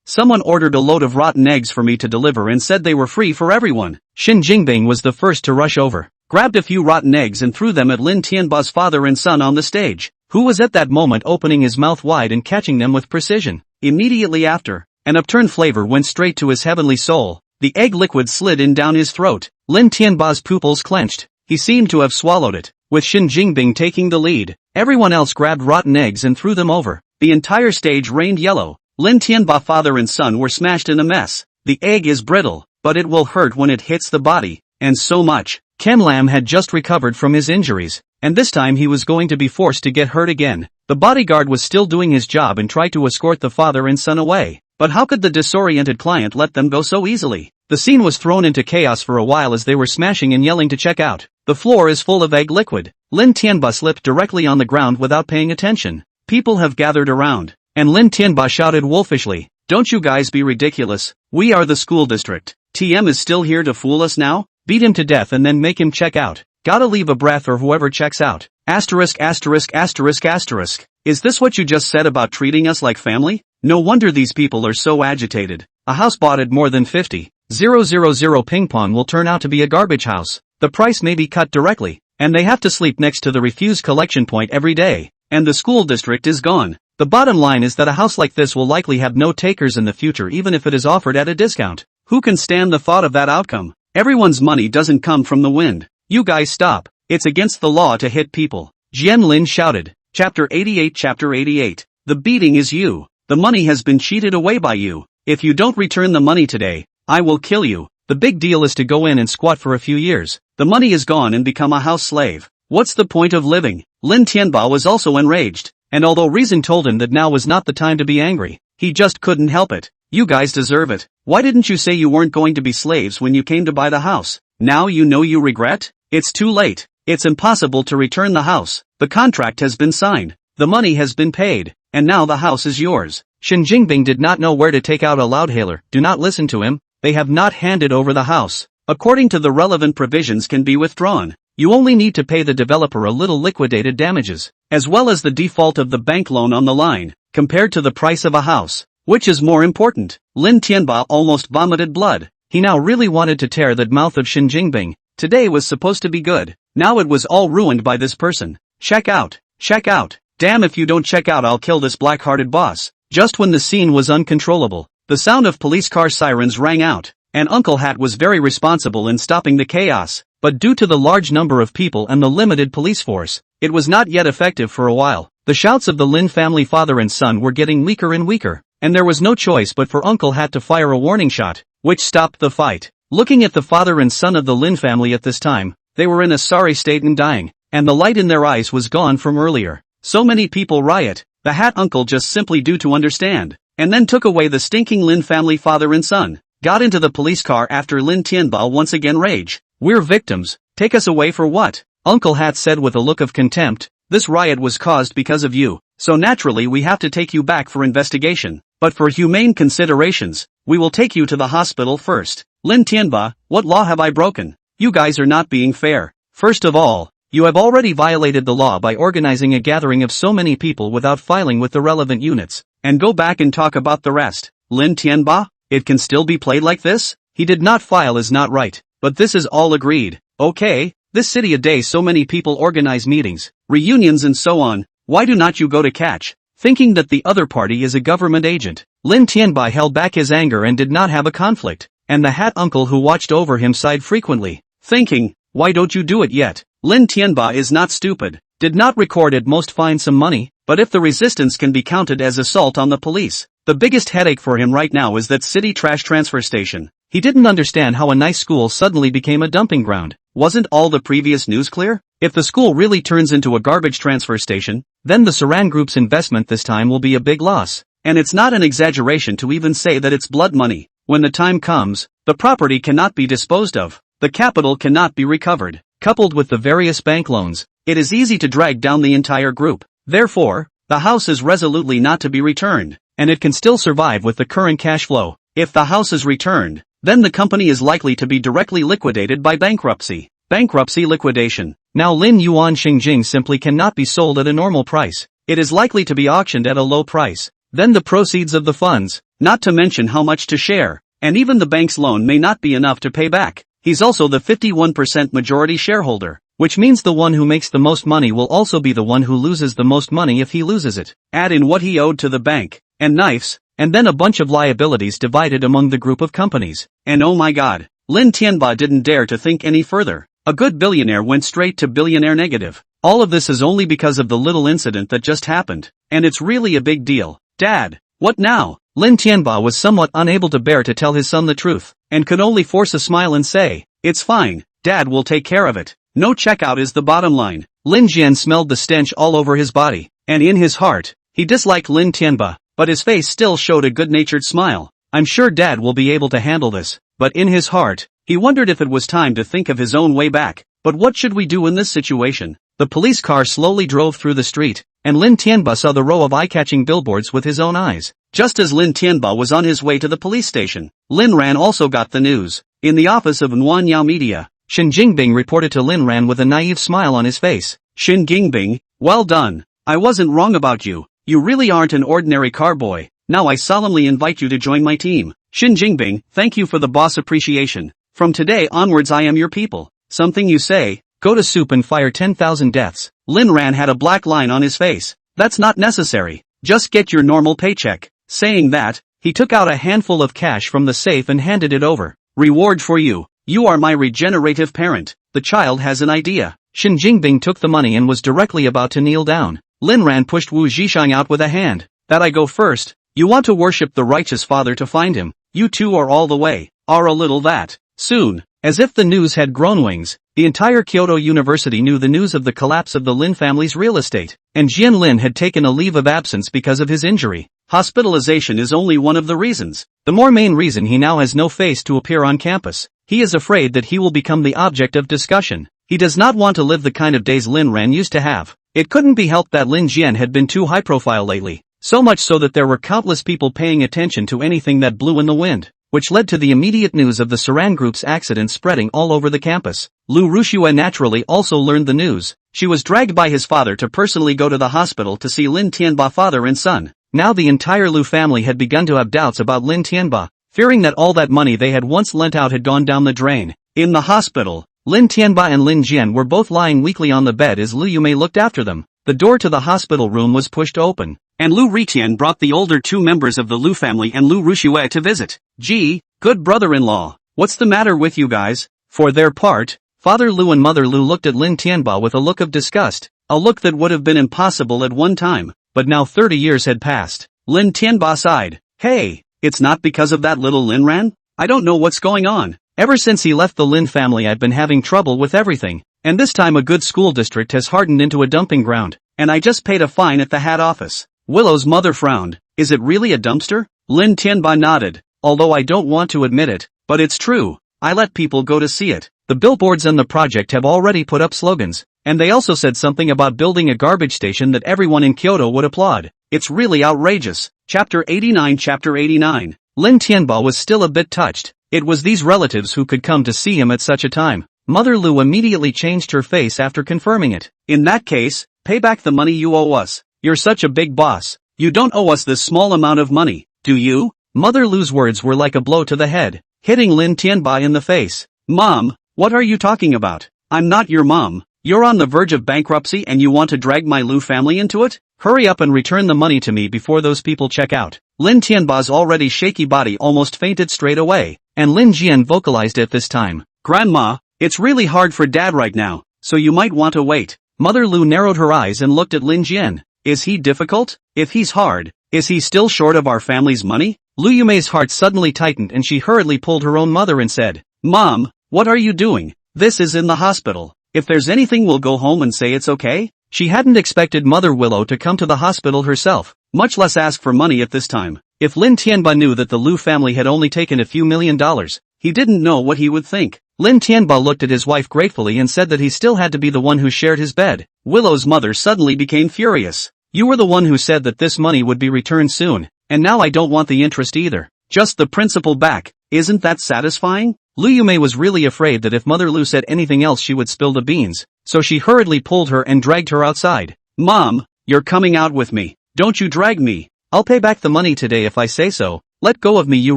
someone ordered a load of rotten eggs for me to deliver and said they were free for everyone. Shen Jingbing was the first to rush over, grabbed a few rotten eggs and threw them at Lin Tianba's father and son on the stage, who was at that moment opening his mouth wide and catching them with precision. Immediately after, an upturned flavor went straight to his heavenly soul. The egg liquid slid in down his throat. Lin Tianba's pupils clenched. He seemed to have swallowed it, with Shen Jingbing taking the lead. Everyone else grabbed rotten eggs and threw them over. The entire stage rained yellow. Lin Tianba father and son were smashed in a mess. The egg is brittle, but it will hurt when it hits the body, and so much. Ken Lam had just recovered from his injuries, and this time he was going to be forced to get hurt again. The bodyguard was still doing his job and tried to escort the father and son away. But how could the disoriented client let them go so easily? The scene was thrown into chaos for a while as they were smashing and yelling to check out. The floor is full of egg liquid. Lin Tianba slipped directly on the ground without paying attention. People have gathered around, and Lin Tianba shouted wolfishly, "Don't you guys be ridiculous. We are the school district. TM is still here to fool us now? Beat him to death and then make him check out. Gotta leave a breath or whoever checks out. Asterisk asterisk asterisk asterisk. Is this what you just said about treating us like family? No wonder these people are so agitated. A house bought at more than 50,000 ping pong will turn out to be a garbage house. The price may be cut directly, and they have to sleep next to the refuse collection point every day, and the school district is gone. The bottom line is that a house like this will likely have no takers in the future even if it is offered at a discount. Who can stand the thought of that outcome? Everyone's money doesn't come from the wind. You guys stop. It's against the law to hit people. Jian Lin shouted. Chapter 88. Chapter 88. The beating is you. The money has been cheated away by you. If you don't return the money today, I will kill you. The big deal is to go in and squat for a few years. The money is gone and become a house slave. What's the point of living? Lin Tianba was also enraged, and although reason told him that now was not the time to be angry, he just couldn't help it. You guys deserve it. Why didn't you say you weren't going to be slaves when you came to buy the house? Now you know you regret? It's too late. It's impossible to return the house. The contract has been signed. The money has been paid, and now the house is yours. Shin Jingbing did not know where to take out a loudhailer. Do not listen to him, they have not handed over the house. According to the relevant provisions can be withdrawn. You only need to pay the developer a little liquidated damages, as well as the default of the bank loan on the line, compared to the price of a house. Which is more important? Lin Tianba almost vomited blood. He now really wanted to tear the mouth of Shin Jingbing. Today was supposed to be good. Now it was all ruined by this person. Check out. Check out. Damn, if you don't check out, I'll kill this black-hearted boss. Just when the scene was uncontrollable, the sound of police car sirens rang out, and Uncle Hat was very responsible in stopping the chaos. But due to the large number of people and the limited police force, it was not yet effective for a while. The shouts of the Lin family father and son were getting weaker and weaker, and there was no choice but for Uncle Hat to fire a warning shot, which stopped the fight. Looking at the father and son of the Lin family at this time, they were in a sorry state and dying, and the light in their eyes was gone from earlier. So many people riot, the Hat uncle just simply due to understand, and then took away the stinking Lin family father and son, got into the police car after Lin Tianba once again rage. We're victims, take us away for what? Uncle Hat said with a look of contempt, this riot was caused because of you, so naturally we have to take you back for investigation, but for humane considerations, we will take you to the hospital first. Lin Tianba, what law have I broken? You guys are not being fair. First of all, you have already violated the law by organizing a gathering of so many people without filing with the relevant units, and go back and talk about the rest. Lin Tianba, it can still be played like this? He did not file is not right, but this is all agreed. Okay, this city a day so many people organize meetings, reunions and so on, why do not you go to catch? Thinking that the other party is a government agent, Lin Tianbai held back his anger and did not have a conflict, and the Hat uncle who watched over him sighed frequently, thinking, why don't you do it yet? Lin Tianba is not stupid, did not record at most find some money, but if the resistance can be counted as assault on the police, the biggest headache for him right now is that city trash transfer station. He didn't understand how a nice school suddenly became a dumping ground. Wasn't all the previous news clear? If the school really turns into a garbage transfer station, then the Saran Group's investment this time will be a big loss. And it's not an exaggeration to even say that it's blood money. When the time comes, the property cannot be disposed of. The capital cannot be recovered. Coupled with the various bank loans, it is easy to drag down the entire group. Therefore, the house is resolutely not to be returned, and it can still survive with the current cash flow. If the house is returned, then the company is likely to be directly liquidated by bankruptcy. Bankruptcy liquidation. Now Lin Yuan Xingjing simply cannot be sold at a normal price. It is likely to be auctioned at a low price. Then the proceeds of the funds, not to mention how much to share, and even the bank's loan may not be enough to pay back. He's also the 51% majority shareholder, which means the one who makes the most money will also be the one who loses the most money if he loses it. Add in what he owed to the bank, and knives, and then a bunch of liabilities divided among the group of companies. And oh my god, Lin Tianba didn't dare to think any further. A good billionaire went straight to billionaire negative. All of this is only because of the little incident that just happened, and it's really a big deal. Dad, what now? Lin Tianba was somewhat unable to bear to tell his son the truth, and could only force a smile and say, it's fine, Dad will take care of it. No checkout is the bottom line. Lin Jian smelled the stench all over his body, and in his heart, he disliked Lin Tianba, but his face still showed a good-natured smile. I'm sure Dad will be able to handle this, but in his heart, he wondered if it was time to think of his own way back. But what should we do in this situation? The police car slowly drove through the street, and Lin Tianba saw the row of eye-catching billboards with his own eyes. Just as Lin Tianba was on his way to the police station, Lin Ran also got the news. In the office of Manhwa Media, Shin Jingbing reported to Lin Ran with a naive smile on his face. Shin Jingbing, well done. I wasn't wrong about you. You really aren't an ordinary car boy. Now I solemnly invite you to join my team. Shin Jingbing, thank you for the boss appreciation. From today onwards I am your people. Something you say, go to soup and fire 10,000 deaths. Lin Ran had a black line on his face. That's not necessary. Just get your normal paycheck. Saying that, he took out a handful of cash from the safe and handed it over. Reward for you. You are my regenerative parent. The child has an idea. Shin Jingbing took the money and was directly about to kneel down. Lin Ran pushed Wu Zhishang out with a hand. That I go first. You want to worship the righteous father to find him. You two are all the way. Are a little that. Soon, as if the news had grown wings, the entire Kyoto University knew the news of the collapse of the Lin family's real estate, and Jian Lin had taken a leave of absence because of his injury. Hospitalization is only one of the reasons. The more main reason he now has no face to appear on campus. He is afraid that he will become the object of discussion. He does not want to live the kind of days Lin Ran used to have. It couldn't be helped that Lin Jian had been too high profile lately, So much so that there were countless people paying attention to anything that blew in the wind, which led to the immediate news of the Saran Group's accident spreading all over the campus. Lu Rushue naturally also learned the news. She was dragged by his father to personally go to the hospital to see Lin Tianba, father and son. Now the entire Lu family had begun to have doubts about Lin Tianba, fearing that all that money they had once lent out had gone down the drain. In the hospital, Lin Tianba and Lin Jian were both lying weakly on the bed as Lu Yume looked after them. The door to the hospital room was pushed open, and Lu Ritian brought the older two members of the Lu family and Lu Rushue to visit. Gee, good brother-in-law, what's the matter with you guys? For their part, Father Lu and Mother Lu looked at Lin Tianba with a look of disgust, a look that would have been impossible at one time, but now 30 years had passed. Lin Tianba sighed. Hey, it's not because of that little Lin Ran? I don't know what's going on. Ever since he left the Lin family I've been having trouble with everything, and this time a good school district has hardened into a dumping ground, and I just paid a fine at the hat office. Willow's mother frowned. Is it really a dumpster? Lin Tianba nodded, although I don't want to admit it, but it's true. I let people go to see it. The billboards and the project have already put up slogans, and they also said something about building a garbage station that everyone in Kyoto would applaud. It's really outrageous. Chapter 89. Chapter 89. Lin Tianba was still a bit touched. It was these relatives who could come to see him at such a time. Mother Lu immediately changed her face after confirming it. In that case, pay back the money you owe us. You're such a big boss. You don't owe us this small amount of money, do you? Mother Lu's words were like a blow to the head, hitting Lin Tianba in the face. Mom, what are you talking about? I'm not your mom. You're on the verge of bankruptcy and you want to drag my Lu family into it? Hurry up and return the money to me before those people check out. Lin Tianba's already shaky body almost fainted straight away, and Lin Jian vocalized it this time. Grandma, it's really hard for Dad right now, so you might want to wait. Mother Lu narrowed her eyes and looked at Lin Jian. Is he difficult? If he's hard, is he still short of our family's money? Lu Yume's heart suddenly tightened and she hurriedly pulled her own mother and said, Mom, what are you doing? This is in the hospital. If there's anything we'll go home and say it's okay. She hadn't expected Mother Willow to come to the hospital herself, much less ask for money at this time. If Lin Tianba knew that the Lu family had only taken a few $1,000,000, he didn't know what he would think. Lin Tianba looked at his wife gratefully and said that he still had to be the one who shared his bed. Willow's mother suddenly became furious. You were the one who said that this money would be returned soon, and now I don't want the interest either. Just the principal back. Isn't that satisfying? Lu Yume was really afraid that if Mother Lu said anything else she would spill the beans, so she hurriedly pulled her and dragged her outside. Mom, you're coming out with me. Don't you drag me. I'll pay back the money today if I say so. Let go of me, you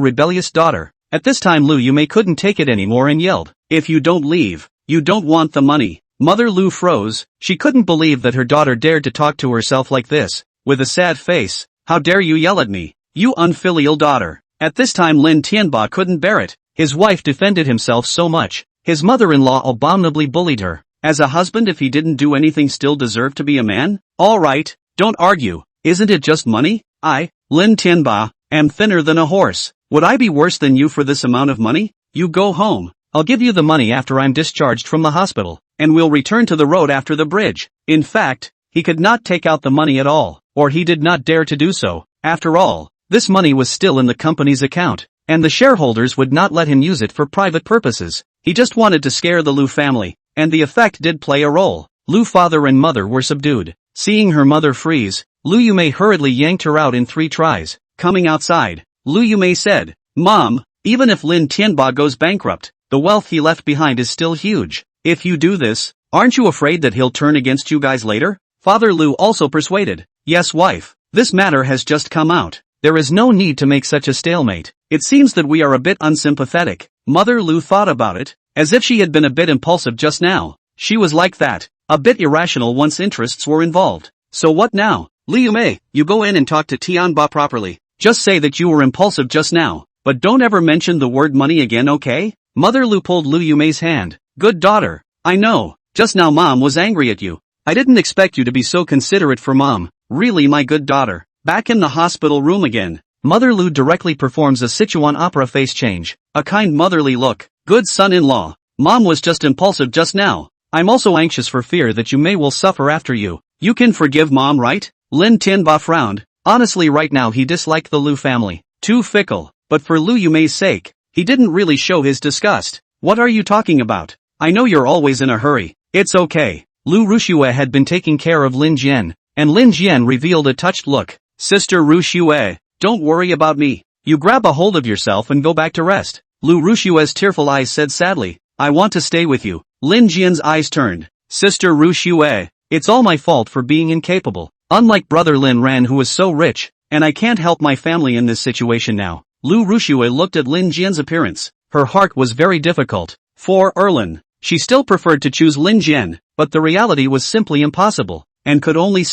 rebellious daughter. At this time Lu Yume couldn't take it anymore and yelled. If you don't leave, you don't want the money. Mother Lu froze. She couldn't believe that her daughter dared to talk to herself like this. With a sad face, how dare you yell at me, you unfilial daughter. At this time Lin Tianba couldn't bear it. His wife defended himself so much. His mother-in-law abominably bullied her. As a husband, if he didn't do anything, still deserved to be a man? All right, don't argue. Isn't it just money? I, Lin Tianba, am thinner than a horse. Would I be worse than you for this amount of money? You go home. I'll give you the money after I'm discharged from the hospital, and we'll return to the road after the bridge. In fact, he could not take out the money at all, or he did not dare to do so. After all, this money was still in the company's account, and the shareholders would not let him use it for private purposes. He just wanted to scare the Lu family, and the effect did play a role. Lu's father and mother were subdued. Seeing her mother freeze, Lu Yume hurriedly yanked her out in 3 tries. Coming outside, Lu Yume said, Mom, even if Lin Tianba goes bankrupt, the wealth he left behind is still huge. If you do this, aren't you afraid that he'll turn against you guys later? Father Lu also persuaded. Yes, wife, this matter has just come out. There is no need to make such a stalemate. It seems that we are a bit unsympathetic. Mother Lu thought about it, as if she had been a bit impulsive just now. She was like that, a bit irrational once interests were involved. So what now? Liu Mei, you go in and talk to Tianba properly. Just say that you were impulsive just now, but don't ever mention the word money again, okay? Mother Lu pulled Lu Yumei's hand. Good daughter. I know, just now Mom was angry at you. I didn't expect you to be so considerate for Mom. Really, my good daughter. Back in the hospital room again. Mother Lu directly performs a Sichuan opera face change. A kind motherly look. Good son-in-law. Mom was just impulsive just now. I'm also anxious for fear that you will suffer after you. You can forgive Mom, right? Lin Tianba frowned. Honestly, right now he disliked the Lu family. Too fickle. But for Lu Yumei's sake, he didn't really show his disgust. What are you talking about? I know you're always in a hurry. It's okay. Lu Rushue had been taking care of Lin Jian, and Lin Jian revealed a touched look. Sister Ru Shue, don't worry about me. You grab a hold of yourself and go back to rest. Lu Rushue's tearful eyes said sadly, I want to stay with you. Lin Jian's eyes turned. Sister Ru Shue, it's all my fault for being incapable. Unlike brother Lin Ran who is so rich, and I can't help my family in this situation now. Lu Rushue looked at Lin Jian's appearance. Her heart was very difficult. For Erlin, she still preferred to choose Lin Jian, but the reality was simply impossible, and could only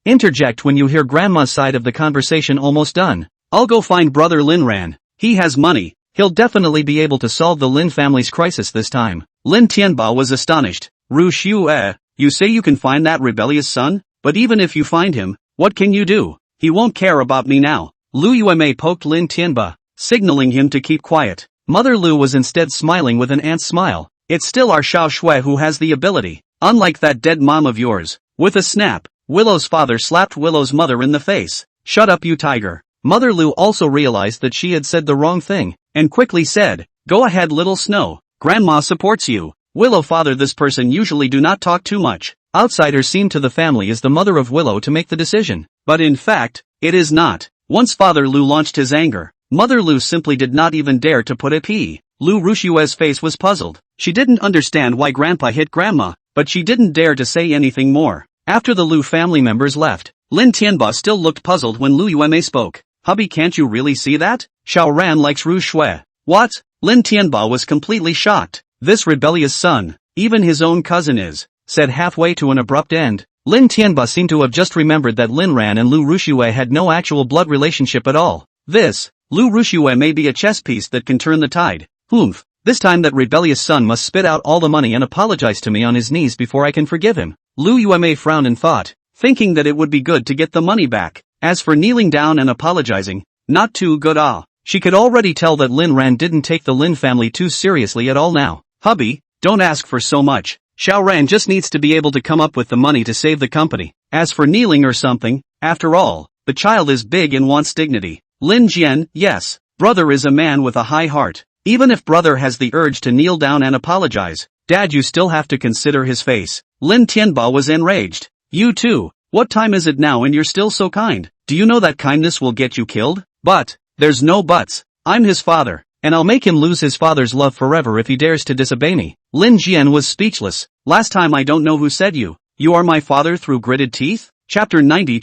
interject when you hear grandma's side of the conversation almost done. I'll go find brother Lin Ran. He has money. He'll definitely be able to solve the Lin family's crisis this time. Lin Tianba was astonished. Ru Shue, you say you can find that rebellious son? But even if you find him, what can you do? He won't care about me now. Lu Yueme poked Lin Tianba, signaling him to keep quiet. Mother Lu was instead smiling with an aunt's smile. It's still our Xiao Shui who has the ability. Unlike that dead mom of yours. With a snap, Willow's father slapped Willow's mother in the face. Shut up you tiger. Mother Lu also realized that she had said the wrong thing, and quickly said, go ahead little Snow. Grandma supports you. Willow father this person usually do not talk too much. Outsiders seem to the family as the mother of Willow to make the decision. But in fact, it is not. Once Father Lu launched his anger, Mother Lu simply did not even dare to put a p. Lu Rushue's face was puzzled. She didn't understand why Grandpa hit Grandma, but she didn't dare to say anything more. After the Lu family members left, Lin Tianba still looked puzzled when Lu Yueme spoke. Hubby, can't you really see that? Xiao Ran likes Ru Shui. What? Lin Tianba was completely shocked. This rebellious son, even his own cousin is, said halfway to an abrupt end. Lin Tianba seemed to have just remembered that Lin Ran and Lu Rushue had no actual blood relationship at all. Lu Rushue may be a chess piece that can turn the tide. Humph. This time that rebellious son must spit out all the money and apologize to me on his knees before I can forgive him. Lu Yueme frowned in thought, thinking that it would be good to get the money back. As for kneeling down and apologizing, not too good. She could already tell that Lin Ran didn't take the Lin family too seriously at all now. Hubby, don't ask for so much. Xiao Ran just needs to be able to come up with the money to save the company. As for kneeling or something, after all, the child is big and wants dignity. Lin Jian, yes, brother is a man with a high heart. Even if brother has the urge to kneel down and apologize, Dad, you still have to consider his face. Lin Tianba was enraged. You too. What time is it now and you're still so kind? Do you know that kindness will get you killed? But, there's no buts. I'm his father, and I'll make him lose his father's love forever if he dares to disobey me. Lin Jian was speechless. Last time I don't know who said you are my father through gritted teeth? Chapter 90.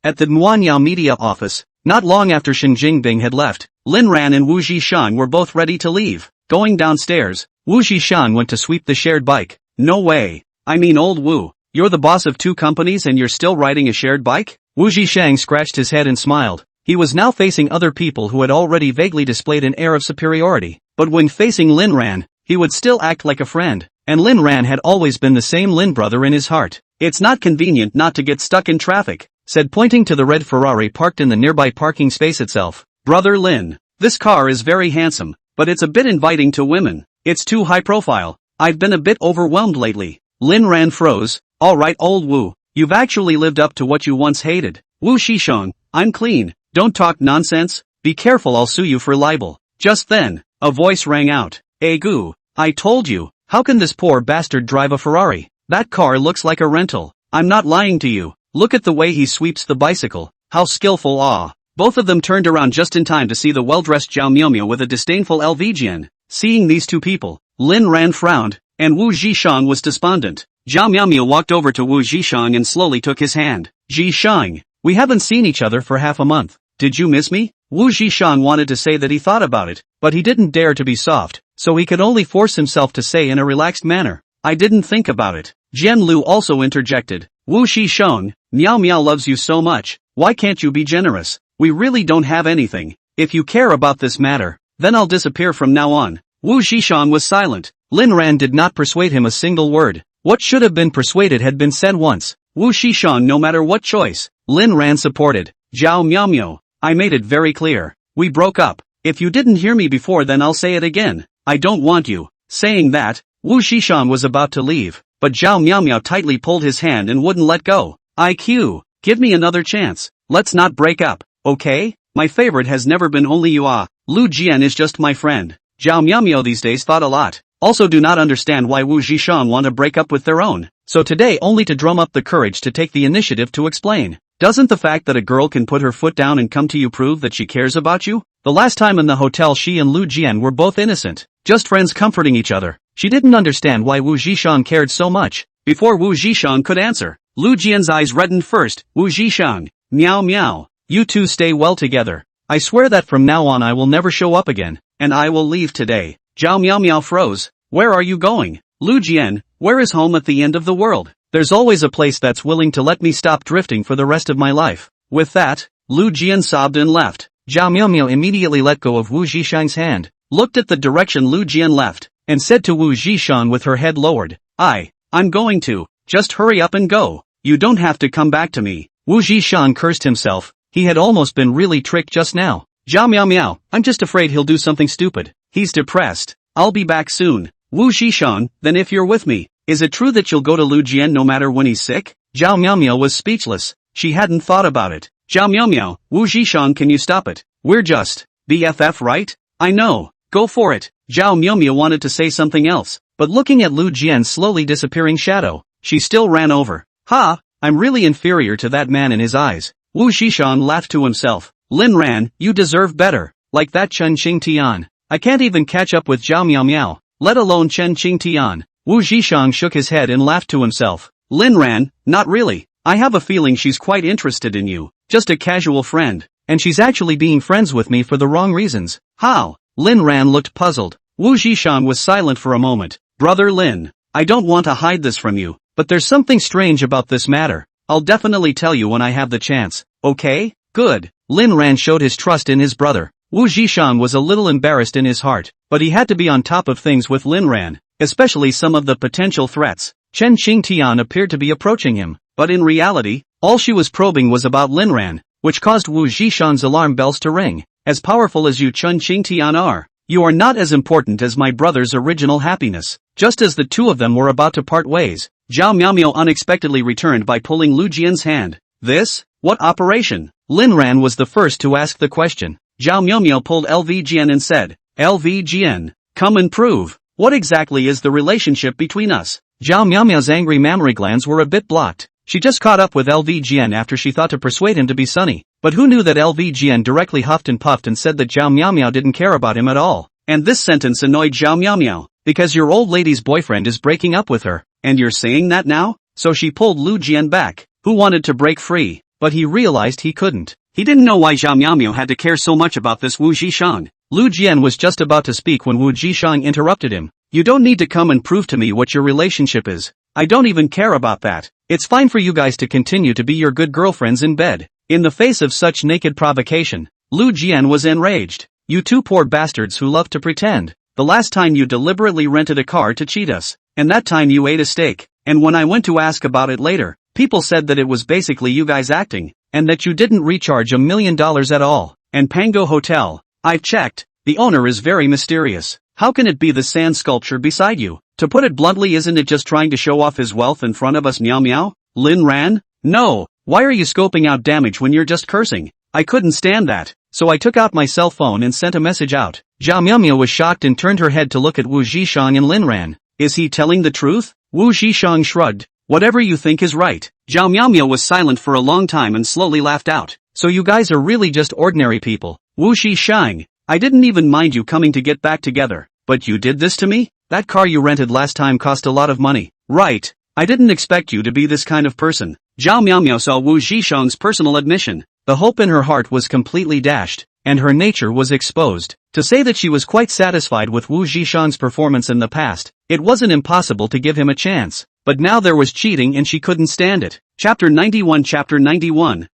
At the Manhwa media office, not long after Shen Jingbing had left, Lin Ran and Wu Zhishan were both ready to leave. Going downstairs, Wu Zhishan went to sweep the shared bike. No way. I mean old Wu, you're the boss of 2 companies and you're still riding a shared bike? Wu Zhishang scratched his head and smiled. He was now facing other people who had already vaguely displayed an air of superiority. But when facing Lin Ran, he would still act like a friend. And Lin Ran had always been the same Lin brother in his heart. It's not convenient not to get stuck in traffic, said pointing to the red Ferrari parked in the nearby parking space itself. Brother Lin, this car is very handsome, but it's a bit inviting to women. It's too high profile. I've been a bit overwhelmed lately. Lin Ran froze. Alright old Wu, you've actually lived up to what you once hated. Wu Shishong, I'm clean. Don't talk nonsense. Be careful, I'll sue you for libel. Just then, a voice rang out. Gu, I told you, how can this poor bastard drive a Ferrari? That car looks like a rental. I'm not lying to you. Look at the way he sweeps the bicycle. How skillful. Both of them turned around just in time to see the well-dressed Zhao Miaomio with a disdainful LVGN. Seeing these two people, Lin Ran frowned, and Wu Zhishang was despondent. Zhao Miaomio walked over to Wu Zhishang and slowly took his hand. Zhishang, we haven't seen each other for half a month. Did you miss me? Wu Zhishang wanted to say that he thought about it, but he didn't dare to be soft, so he could only force himself to say in a relaxed manner, I didn't think about it. Jian Lu also interjected. Wu Zhishang, Miao Miao loves you so much, why can't you be generous? We really don't have anything. If you care about this matter, then I'll disappear from now on. Wu Zhishang was silent. Lin Ran did not persuade him a single word. What should have been persuaded had been said once. Wu Zhishang, no matter what choice, Lin Ran supported. Zhao Miaomio, I made it very clear. We broke up. If you didn't hear me before, then I'll say it again. I don't want you. Saying that, Wu Zhishang was about to leave, but Zhao Miaomio tightly pulled his hand and wouldn't let go. IQ, give me another chance. Let's not break up, okay? My favorite has never been only you. Lu Jian is just my friend. Zhao Miaomio these days thought a lot. Also do not understand why Wu Zhishang want to break up with their own. So today only to drum up the courage to take the initiative to explain. Doesn't the fact that a girl can put her foot down and come to you prove that she cares about you? The last time in the hotel she and Lu Jian were both innocent, just friends comforting each other. She didn't understand why Wu Zhishang cared so much. Before Wu Zhishang could answer, Lu Jian's eyes reddened first. Wu Zhishang, meow meow, you two stay well together. I swear that from now on I will never show up again, and I will leave today. Zhao Miao Miao froze. Where are you going? Lu Jian, where is home at the end of the world? There's always a place that's willing to let me stop drifting for the rest of my life. With that, Lu Jian sobbed and left. Zhao Miao immediately let go of Wu Zhishang's hand, looked at the direction Lu Jian left, and said to Wu Zhishang with her head lowered, I'm going to, just hurry up and go. You don't have to come back to me. Wu Zhishang cursed himself, he had almost been really tricked just now. Zhao Miao, I'm just afraid he'll do something stupid. He's depressed. I'll be back soon. Wu Zhishang, then if you're with me, is it true that you'll go to Lu Jian no matter when he's sick? Zhao Miao was speechless, she hadn't thought about it. Zhao Miao, Wu Zhishang, can you stop it? We're just BFF, right? I know, go for it. Zhao Miao wanted to say something else, but looking at Lu Jian's slowly disappearing shadow, she still ran over. Ha, I'm really inferior to that man in his eyes. Wu Zhishang laughed to himself. Lin Ran, you deserve better, like that Chen Qingtian. I can't even catch up with Zhao Miao, let alone Chen Qingtian. Wu Zhishang shook his head and laughed to himself. Lin Ran, not really. I have a feeling she's quite interested in you, just a casual friend, and she's actually being friends with me for the wrong reasons. How? Lin Ran looked puzzled. Wu Zhishang was silent for a moment. Brother Lin, I don't want to hide this from you, but there's something strange about this matter. I'll definitely tell you when I have the chance, okay? Good. Lin Ran showed his trust in his brother. Wu Zhishang was a little embarrassed in his heart, but he had to be on top of things with Lin Ran, especially some of the potential threats. Chen Qingtian appeared to be approaching him, but in reality, all she was probing was about Lin Ran, which caused Wu Zhishang's alarm bells to ring. As powerful as you Chen Qingtian are, you are not as important as my brother's original happiness. Just as the two of them were about to part ways, Zhao Miao unexpectedly returned by pulling Lu Jian's hand. This? What operation? Lin Ran was the first to ask the question. Zhao Miao pulled LV Jian and said, LV Jian, come and prove. What exactly is the relationship between us? Zhao Miao's angry mammary glands were a bit blocked. She just caught up with LV Jian after she thought to persuade him to be sunny. But who knew that LV Jian directly huffed and puffed and said that Zhao Miao didn't care about him at all. And this sentence annoyed Zhao Miao, because your old lady's boyfriend is breaking up with her, and you're saying that now? So she pulled Lu Jian back, who wanted to break free, but he realized he couldn't. He didn't know why Zhao Miao had to care so much about this Wu Zhishang. Lu Jian was just about to speak when Wu Zhishang interrupted him. You don't need to come and prove to me what your relationship is. I don't even care about that. It's fine for you guys to continue to be your good girlfriends in bed. In the face of such naked provocation, Lu Jian was enraged. You two poor bastards who love to pretend. The last time you deliberately rented a car to cheat us, and that time you ate a steak, and when I went to ask about it later, people said that it was basically you guys acting, and that you didn't recharge $1 million at all. And Pango Hotel, I've checked, the owner is very mysterious. How can it be the sand sculpture beside you? To put it bluntly, isn't it just trying to show off his wealth in front of us? Meow meow? Lin Ran? No, why are you scoping out damage when you're just cursing? I couldn't stand that, so I took out my cell phone and sent a message out. Zhao Miao was shocked and turned her head to look at Wu Zhishang and Lin Ran. Is he telling the truth? Wu Zhishang shrugged. Whatever you think is right. Zhao Miao was silent for a long time and slowly laughed out. So you guys are really just ordinary people. Wu Zhishang, I didn't even mind you coming to get back together, but you did this to me? That car you rented last time cost a lot of money. Right. I didn't expect you to be this kind of person. Zhao Miao saw Wu Zhishang's personal admission. The hope in her heart was completely dashed, and her nature was exposed. To say that she was quite satisfied with Wu Zhishang's performance in the past, it wasn't impossible to give him a chance. But now there was cheating and she couldn't stand it. Chapter 91.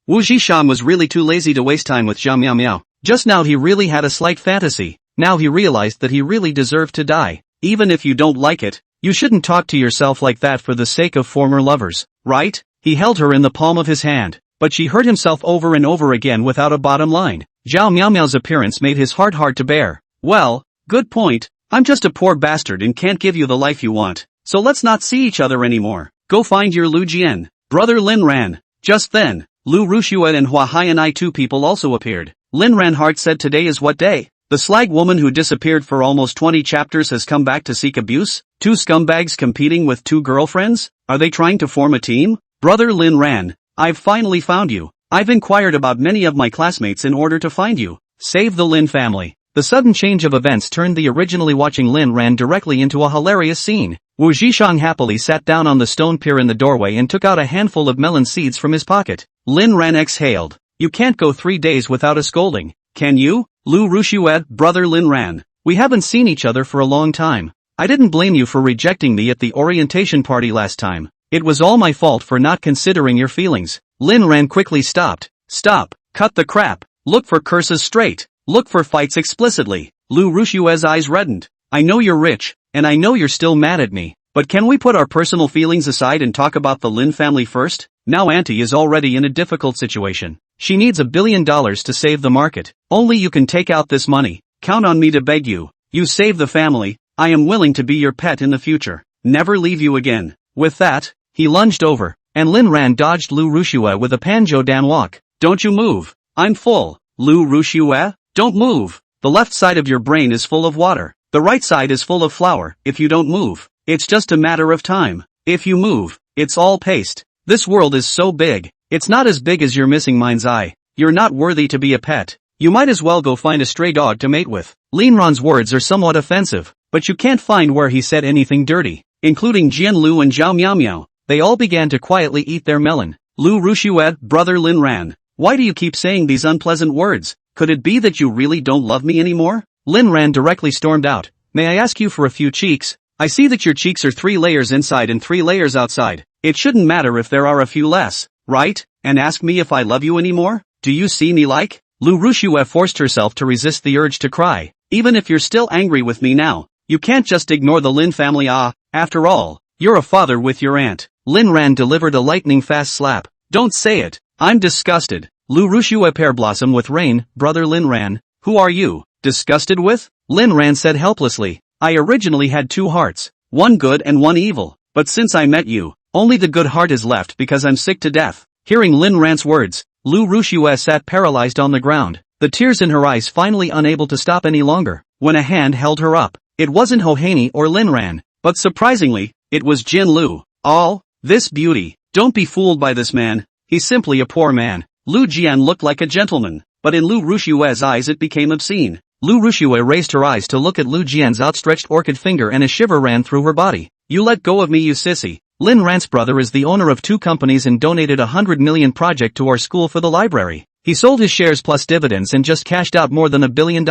Wu Zhishang was really too lazy to waste time with Zhao Miao. Just now he really had a slight fantasy. Now he realized that he really deserved to die. Even if you don't like it, you shouldn't talk to yourself like that for the sake of former lovers, right? He held her in the palm of his hand, but she hurt himself over and over again without a bottom line. Zhao Miao's appearance made his heart hard to bear. Well, good point. I'm just a poor bastard and can't give you the life you want. So let's not see each other anymore. Go find your Lu Jian. Brother Lin Ran. Just then, Lu Rushuet and Hua Haiyanai, two people also appeared. Lin Ran Hart said, today is what day? The slag woman who disappeared for almost 20 chapters has come back to seek abuse? Two scumbags competing with two girlfriends? Are they trying to form a team? Brother Lin Ran, I've finally found you. I've inquired about many of my classmates in order to find you. Save the Lin family. The sudden change of events turned the originally watching Lin Ran directly into a hilarious scene. Wu Zhishang happily sat down on the stone pier in the doorway and took out a handful of melon seeds from his pocket. Lin Ran exhaled. You can't go 3 days without a scolding, can you? Lu Rushue, brother Lin Ran. We haven't seen each other for a long time. I didn't blame you for rejecting me at the orientation party last time. It was all my fault for not considering your feelings. Lin Ran quickly stopped. Stop. Cut the crap. Look for curses straight. Look for fights explicitly. Lu Rushue's eyes reddened. I know you're rich, and I know you're still mad at me, but can we put our personal feelings aside and talk about the Lin family first? Now Auntie is already in a difficult situation. She needs $1 billion to save the market. Only you can take out this money. Count on me to beg you. You save the family. I am willing to be your pet in the future. Never leave you again. With that, he lunged over, and Lin Ran dodged Lu Rushue with a Panjo Dan walk. Don't you move. I'm full. Lu Rushue? Don't move. The left side of your brain is full of water. The right side is full of flour. If you don't move, it's just a matter of time. If you move, it's all paste. This world is so big. It's not as big as your missing mind's eye. You're not worthy to be a pet. You might as well go find a stray dog to mate with. Lin Ran's words are somewhat offensive, but you can't find where he said anything dirty, including Jian Lu and Zhao Miao Miao. They all began to quietly eat their melon. Lu Rushue, brother Lin Ran. Why do you keep saying these unpleasant words? Could it be that you really don't love me anymore? Lin Ran directly stormed out. May I ask you for a few cheeks? I see that your cheeks are 3 layers inside and 3 layers outside. It shouldn't matter if there are a few less, right? And ask me if I love you anymore? Do you see me like? Lu Rushue forced herself to resist the urge to cry. Even if you're still angry with me now, you can't just ignore the Lin family. After all, you're a father with your aunt. Lin Ran delivered a lightning-fast slap. Don't say it. I'm disgusted. Lu Rushue pear blossom with rain, brother Lin Ran. Who are you? Disgusted with? Lin Ran said helplessly. I originally had 2 hearts. One good and one evil. But since I met you, only the good heart is left because I'm sick to death. Hearing Lin Ran's words, Lu Rushue sat paralyzed on the ground, the tears in her eyes finally unable to stop any longer. When a hand held her up, it wasn't Hohaney or Lin Ran, but surprisingly, it was Jin Lu. All this beauty. Don't be fooled by this man. He's simply a poor man. Lu Jian looked like a gentleman, but in Lu Rushue's eyes it became obscene. Lu Rushue raised her eyes to look at Lu Jian's outstretched orchid finger and a shiver ran through her body. You let go of me, you sissy. Lin Ran's brother is the owner of 2 companies and donated $100 million project to our school for the library. He sold his shares plus dividends and just cashed out more than $1 billion.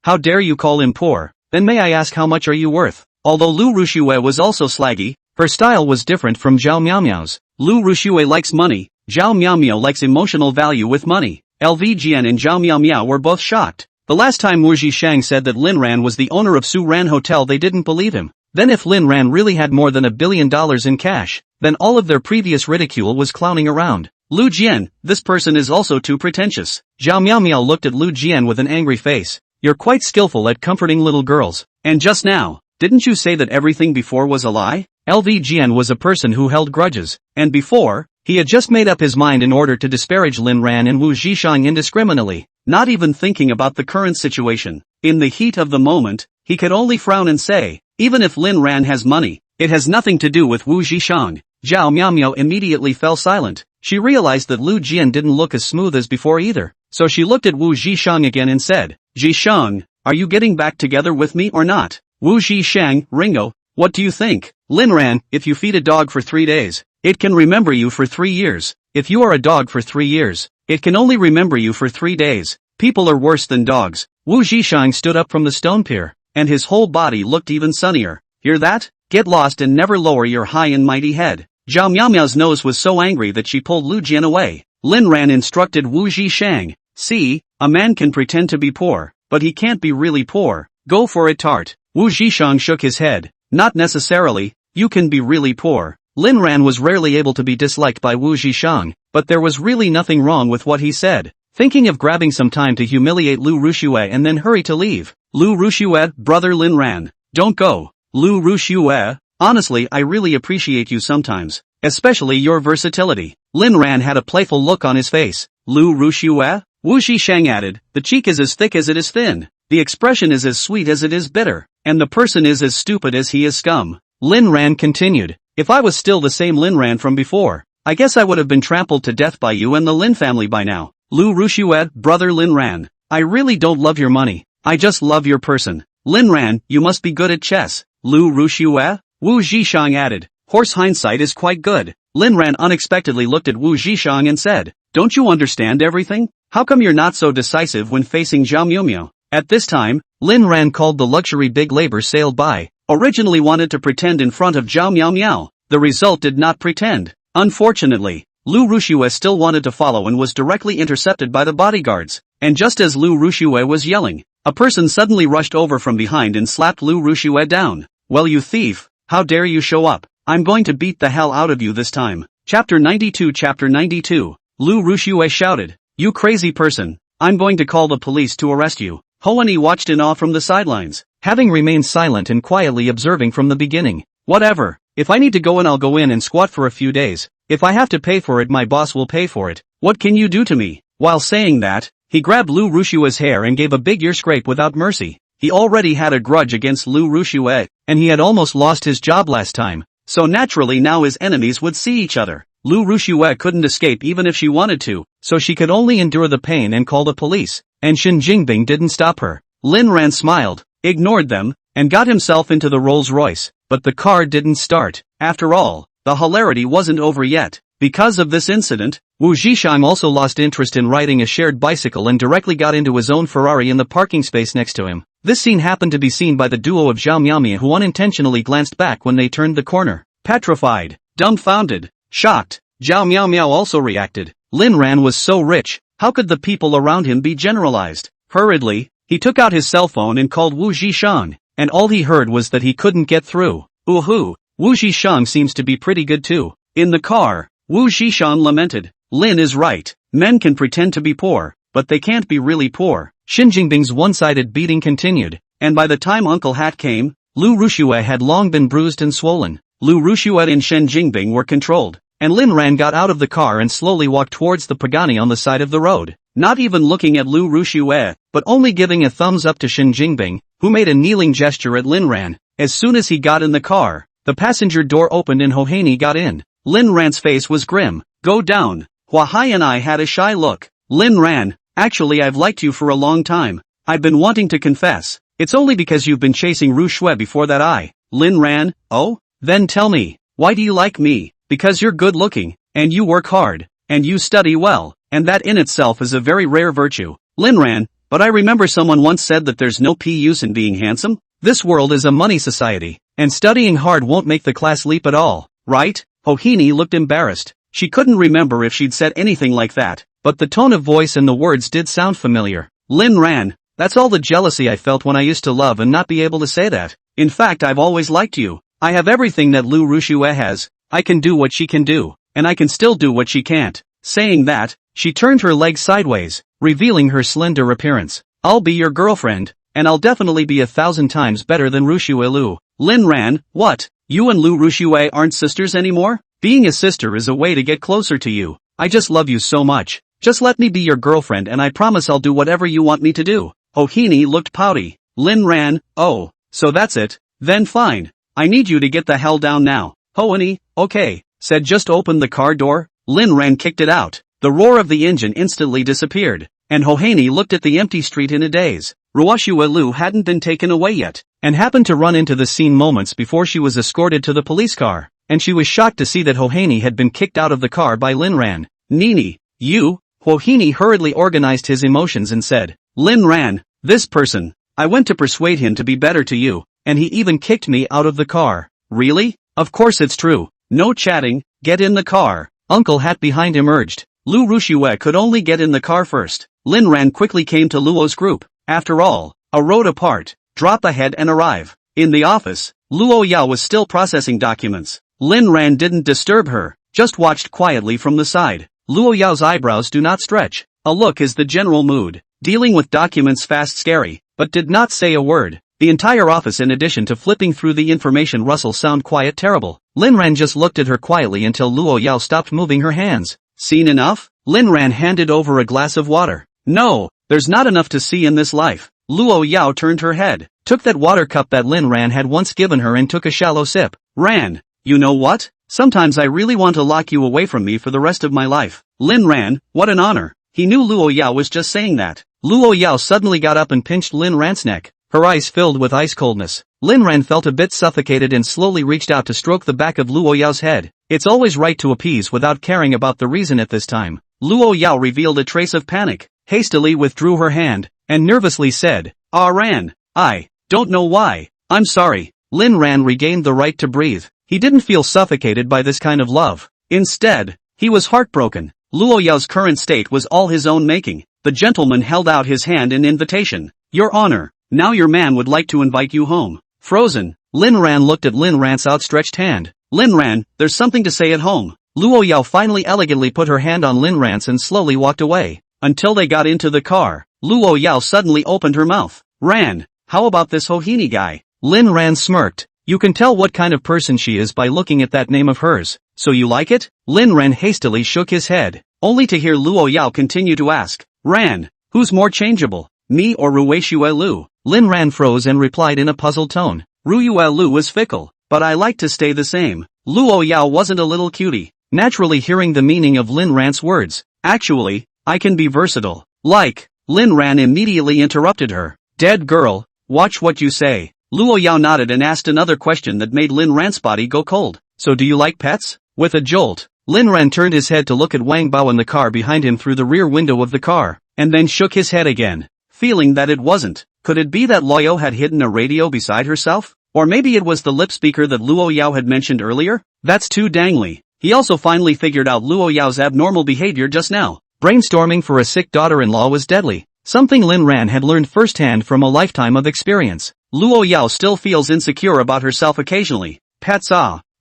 How dare you call him poor? Then may I ask how much are you worth? Although Lu Rushue was also slaggy, her style was different from Zhao Miao Miao's. Lu Rushue likes money. Zhao Miao Miao likes emotional value with money. LV Jian and Zhao Miao Miao were both shocked. The last time Wu Zhishang said that Lin Ran was the owner of Su Ran Hotel, they didn't believe him. Then if Lin Ran really had more than $1 billion in cash, then all of their previous ridicule was clowning around. Lu Jian, this person is also too pretentious. Zhao Miao Miao looked at Lu Jian with an angry face. You're quite skillful at comforting little girls. And just now, didn't you say that everything before was a lie? LV Jian was a person who held grudges, and before, he had just made up his mind in order to disparage Lin Ran and Wu Zhishang indiscriminately, not even thinking about the current situation. In the heat of the moment, he could only frown and say, even if Lin Ran has money, it has nothing to do with Wu Zhishang. Zhao Miao Miao immediately fell silent. She realized that Lu Jian didn't look as smooth as before either, so she looked at Wu Zhishang again and said, Zhishang, are you getting back together with me or not? Wu Zhishang, Ringo, what do you think? Lin Ran, if you feed a dog for 3 days, it can remember you for 3 years. If you are a dog for 3 years, it can only remember you for 3 days. People are worse than dogs. Wu Zhishang stood up from the stone pier, and his whole body looked even sunnier. Hear that? Get lost and never lower your high and mighty head. Zhao Miao Miao's nose was so angry that she pulled Lu Jian away. Lin Ran instructed Wu Zhishang. See, a man can pretend to be poor, but he can't be really poor. Go for it, tart. Wu Zhishang shook his head. Not necessarily. You can be really poor. Lin Ran was rarely able to be disliked by Wu Zhishang, but there was really nothing wrong with what he said. Thinking of grabbing some time to humiliate Lu Rushue and then hurry to leave. Lu Rushue, brother Lin Ran. Don't go. Lu Rushue, honestly I really appreciate you sometimes, especially your versatility. Lin Ran had a playful look on his face. Lu Rushue? Wu Zhishang added, the cheek is as thick as it is thin. The expression is as sweet as it is bitter, and the person is as stupid as he is scum. Lin Ran continued, if I was still the same Lin Ran from before, I guess I would have been trampled to death by you and the Lin family by now. Lu Rushue, brother Lin Ran. I really don't love your money. I just love your person. Lin Ran, you must be good at chess. Lu Rushue? Wu Zhishang added. Horse hindsight is quite good. Lin Ran unexpectedly looked at Wu Zhishang and said, don't you understand everything? How come you're not so decisive when facing Zhao Miumiu? At this time, Lin Ran called the luxury big labor sailed by. Originally wanted to pretend in front of Zhao Miumiu. The result did not pretend. Unfortunately, Lu Rushue still wanted to follow and was directly intercepted by the bodyguards. And just as Lu Rushue was yelling, a person suddenly rushed over from behind and slapped Lu Rushue down. Well, you thief, how dare you show up? I'm going to beat the hell out of you this time. Chapter 92. Lu Rushue shouted, you crazy person, I'm going to call the police to arrest you. Hoani watched in awe from the sidelines, having remained silent and quietly observing from the beginning. Whatever, if I need to go in I'll go in and squat for a few days. If I have to pay for it my boss will pay for it. What can you do to me? While saying that, he grabbed Lu Rushue's hair and gave a big ear scrape without mercy. He already had a grudge against Lu Rushue, and he had almost lost his job last time. So naturally now his enemies would see each other. Lu Rushue couldn't escape even if she wanted to, so she could only endure the pain and call the police. And Shen Jingbing didn't stop her. Lin Ran smiled, ignored them, and got himself into the Rolls Royce. But the car didn't start. After all, the hilarity wasn't over yet. Because of this incident, Wu Zhishang also lost interest in riding a shared bicycle and directly got into his own Ferrari in the parking space next to him. This scene happened to be seen by the duo of Zhao Miaomia who unintentionally glanced back when they turned the corner. Petrified, dumbfounded, shocked, Zhao Miaomia also reacted. Lin Ran was so rich, how could the people around him be generalized? Hurriedly, he took out his cell phone and called Wu Zhishang, and all he heard was that he couldn't get through. Ooh, Wu Zhishang seems to be pretty good too. In the car, Wu Zhishang lamented. Lin is right, men can pretend to be poor, but they can't be really poor. Shen Jingbing's one-sided beating continued, and by the time Uncle Hat came, Lu Rushue had long been bruised and swollen. Lu Rushue and Shen Jingbing were controlled, and Lin Ran got out of the car and slowly walked towards the Pagani on the side of the road, not even looking at Lu Rushue, but only giving a thumbs up to Shen Jingbing, who made a kneeling gesture at Lin Ran. As soon as he got in the car, the passenger door opened and Hohaney got in. Lin Ran's face was grim. Go down. Hua Hai and I had a shy look. Lin Ran, actually I've liked you for a long time. I've been wanting to confess. It's only because you've been chasing Ru Shui before that I. Lin Ran, oh? Then tell me, why do you like me? Because you're good looking, and you work hard, and you study well, and that in itself is a very rare virtue. Lin Ran, but I remember someone once said that there's no use in being handsome. This world is a money society, and studying hard won't make the class leap at all, right? Hohaney looked embarrassed. She couldn't remember if she'd said anything like that, but the tone of voice and the words did sound familiar. Lin Ran, that's all the jealousy I felt when I used to love and not be able to say that. In fact I've always liked you. I have everything that Lu Rushue has. I can do what she can do, and I can still do what she can't. Saying that, she turned her legs sideways, revealing her slender appearance. I'll be your girlfriend, and I'll definitely be 1,000 times better than Rushue Lu. Lin Ran, what? You and Lu Rushue aren't sisters anymore? Being a sister is a way to get closer to you. I just love you so much. Just let me be your girlfriend and I promise I'll do whatever you want me to do. Hohaney looked pouty. Lin Ran, oh, so that's it? Then fine. I need you to get the hell down now. Hohaney, okay, said just open the car door. Lin Ran kicked it out. The roar of the engine instantly disappeared, and Hohaney looked at the empty street in a daze. Ruoshua Lu hadn't been taken away yet, and happened to run into the scene moments before she was escorted to the police car, and she was shocked to see that Hohaney had been kicked out of the car by Lin Ran. Nini, you? Hohaney hurriedly organized his emotions and said, Lin Ran, this person, I went to persuade him to be better to you, and he even kicked me out of the car. Really? Of course it's true. No chatting, get in the car. Uncle Hat behind him urged. Lu Rushue could only get in the car first. Lin Ran quickly came to Luo's group. After all, a road apart, drop ahead and arrive. In the office, Luo Yao was still processing documents. Lin Ran didn't disturb her, just watched quietly from the side. Luo Yao's eyebrows do not stretch. A look is the general mood. Dealing with documents fast scary, but did not say a word. The entire office in addition to flipping through the information rustle sound quiet terrible. Lin Ran just looked at her quietly until Luo Yao stopped moving her hands. Seen enough? Lin Ran handed over a glass of water. No, there's not enough to see in this life. Luo Yao turned her head, took that water cup that Lin Ran had once given her and took a shallow sip. Ran, you know what? Sometimes I really want to lock you away from me for the rest of my life. Lin Ran, what an honor. He knew Luo Yao was just saying that. Luo Yao suddenly got up and pinched Lin Ran's neck, her eyes filled with ice coldness. Lin Ran felt a bit suffocated and slowly reached out to stroke the back of Luo Yao's head. It's always right to appease without caring about the reason at this time. Luo Yao revealed a trace of panic, hastily withdrew her hand, and nervously said, "Ah Ran, I don't know why. I'm sorry." Lin Ran regained the right to breathe. He didn't feel suffocated by this kind of love. Instead, he was heartbroken. Luo Yao's current state was all his own making. The gentleman held out his hand in invitation. "Your Honor, now your man would like to invite you home." Frozen, Lin Ran looked at Lin Ran's outstretched hand. "Lin Ran, there's something to say at home." Luo Yao finally elegantly put her hand on Lin Ran's and slowly walked away. Until they got into the car, Luo Yao suddenly opened her mouth. "Ran, how about this Hohini guy?" Lin Ran smirked. "You can tell what kind of person she is by looking at that name of hers. So you like it?" Lin Ran hastily shook his head, only to hear Luo Yao continue to ask, "Ran, who's more changeable, me or Ruixue Lu?" Lin Ran froze and replied in a puzzled tone, "Ruixue Lu is fickle, but I like to stay the same." Luo Yao wasn't a little cutie, naturally hearing the meaning of Lin Ran's words. "Actually, I can be versatile. Like," Lin Ran immediately interrupted her. "Dead girl, watch what you say." Luo Yao nodded and asked another question that made Lin Ran's body go cold. "So do you like pets?" With a jolt, Lin Ran turned his head to look at Wang Bao in the car behind him through the rear window of the car, and then shook his head again, feeling that it wasn't. Could it be that Luo had hidden a radio beside herself? Or maybe it was the lip speaker that Luo Yao had mentioned earlier? That's too dangly. He also finally figured out Luo Yao's abnormal behavior just now. Brainstorming for a sick daughter-in-law was deadly, something Lin Ran had learned firsthand from a lifetime of experience. Luo Yao still feels insecure about herself occasionally. Pets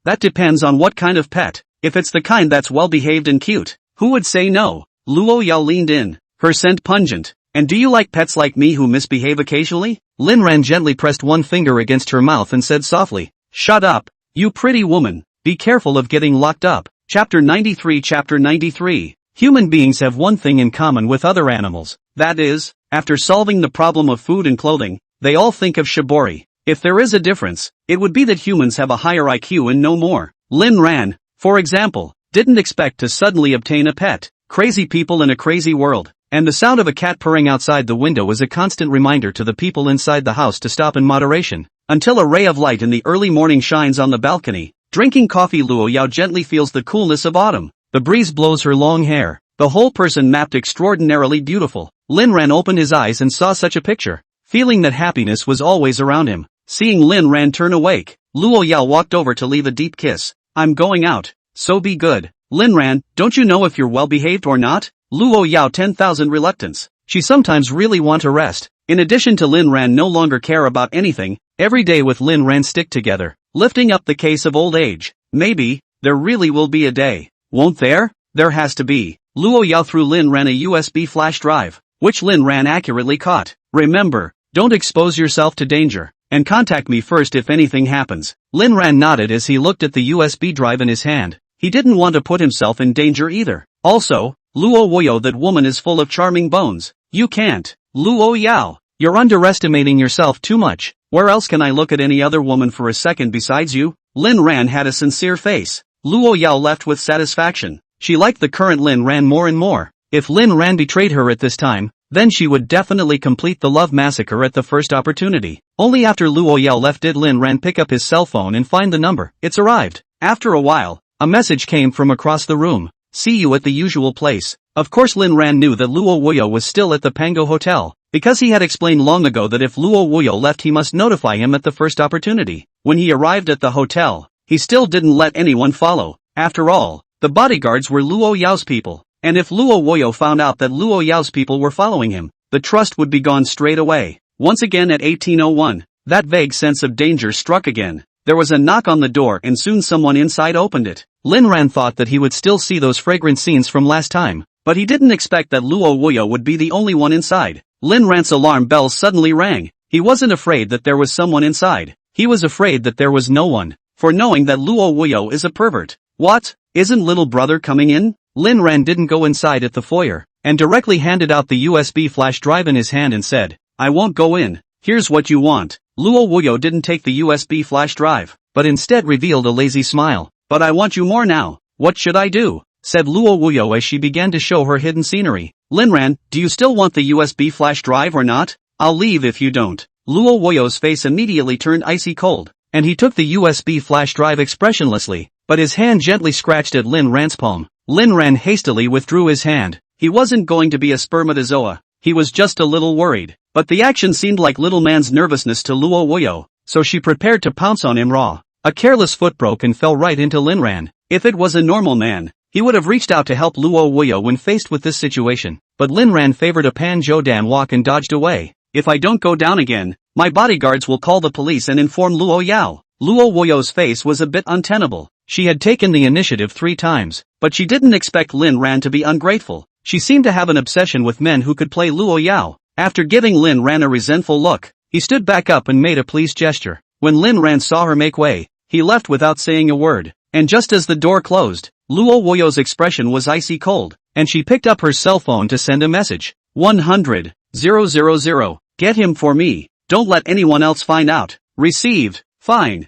that depends on what kind of pet. If it's the kind that's well-behaved and cute, who would say no? Luo Yao leaned in, her scent pungent. "And do you like pets like me who misbehave occasionally?" Lin Ran gently pressed one finger against her mouth and said softly, "Shut up, you pretty woman. Be careful of getting locked up." Chapter 93. Human beings have one thing in common with other animals. That is, after solving the problem of food and clothing, they all think of shibori. If there is a difference, it would be that humans have a higher IQ and no more. Lin Ran, for example, didn't expect to suddenly obtain a pet. Crazy people in a crazy world. And the sound of a cat purring outside the window is a constant reminder to the people inside the house to stop in moderation. Until a ray of light in the early morning shines on the balcony. Drinking coffee, Luo Yao gently feels the coolness of autumn. The breeze blows her long hair. The whole person mapped extraordinarily beautiful. Lin Ran opened his eyes and saw such a picture, feeling that happiness was always around him. Seeing Lin Ran turn awake, Luo Yao walked over to leave a deep kiss. "I'm going out, so be good." "Lin Ran, don't you know if you're well behaved or not?" Luo Yao 10,000 reluctance. She sometimes really want to rest. In addition to Lin Ran no longer care about anything, every day with Lin Ran stick together, lifting up the case of old age. Maybe, there really will be a day. Won't there? There has to be. Luo Yao threw Lin Ran a USB flash drive, which Lin Ran accurately caught. "Remember, don't expose yourself to danger, and contact me first if anything happens." Lin Ran nodded as he looked at the USB drive in his hand. He didn't want to put himself in danger either. Also, "Luo Woyo, that woman is full of charming bones. You can't." "Luo Yao, you're underestimating yourself too much. Where else can I look at any other woman for a second besides you?" Lin Ran had a sincere face. Luo Yao left with satisfaction. She liked the current Lin Ran more and more. If Lin Ran betrayed her at this time, then she would definitely complete the love massacre at the first opportunity. Only after Luo Yao left did Lin Ran pick up his cell phone and find the number. It's arrived. After a while, a message came from across the room. "See you at the usual place." Of course Lin Ran knew that Luo Woyo was still at the Pango Hotel, because he had explained long ago that if Luo Woyo left he must notify him at the first opportunity. When he arrived at the hotel, he still didn't let anyone follow. After all, the bodyguards were Luo Yao's people, and if Luo Woyo found out that Luo Yao's people were following him, the trust would be gone straight away. Once again at 1801, that vague sense of danger struck again. There was a knock on the door and soon someone inside opened it. Lin Ran thought that he would still see those fragrant scenes from last time, but he didn't expect that Luo Woyo would be the only one inside. Lin Ran's alarm bell suddenly rang. He wasn't afraid that there was someone inside. He was afraid that there was no one, for knowing that Luo Woyo is a pervert. "What? Isn't little brother coming in?" Lin Ran didn't go inside at the foyer, and directly handed out the USB flash drive in his hand and said, "I won't go in. Here's what you want." Luo Woyo didn't take the USB flash drive, but instead revealed a lazy smile. but I want you more now. What should I do? Said Luo Wuyo as she began to show her hidden scenery. Linran, do you still want the USB flash drive or not? I'll leave if you don't. Luo Wuyo's face immediately turned icy cold, and he took the USB flash drive expressionlessly, but his hand gently scratched at Lin Ran's palm. Lin Ran hastily withdrew his hand. He wasn't going to be a spermatozoa. He was just a little worried. But the action seemed like little man's nervousness to Luo Wuyo, so she prepared to pounce on him raw. A careless foot broke and fell right into Lin Ran. If it was a normal man, he would have reached out to help Luo Wuyo when faced with this situation. But Lin Ran favored a Pan Jodan walk and dodged away. If I don't go down again, my bodyguards will call the police and inform Luo Yao. Luo Wuyo's face was a bit untenable. She had taken the initiative 3 times, but she didn't expect Lin Ran to be ungrateful. She seemed to have an obsession with men who could play Luo Yao. After giving Lin Ran a resentful look, he stood back up and made a pleased gesture. When Lin Ran saw her make way, he left without saying a word. And just as the door closed, Luo Wuyo's expression was icy cold, and she picked up her cell phone to send a message. 100,000. Get him for me. Don't let anyone else find out. Received. Fine.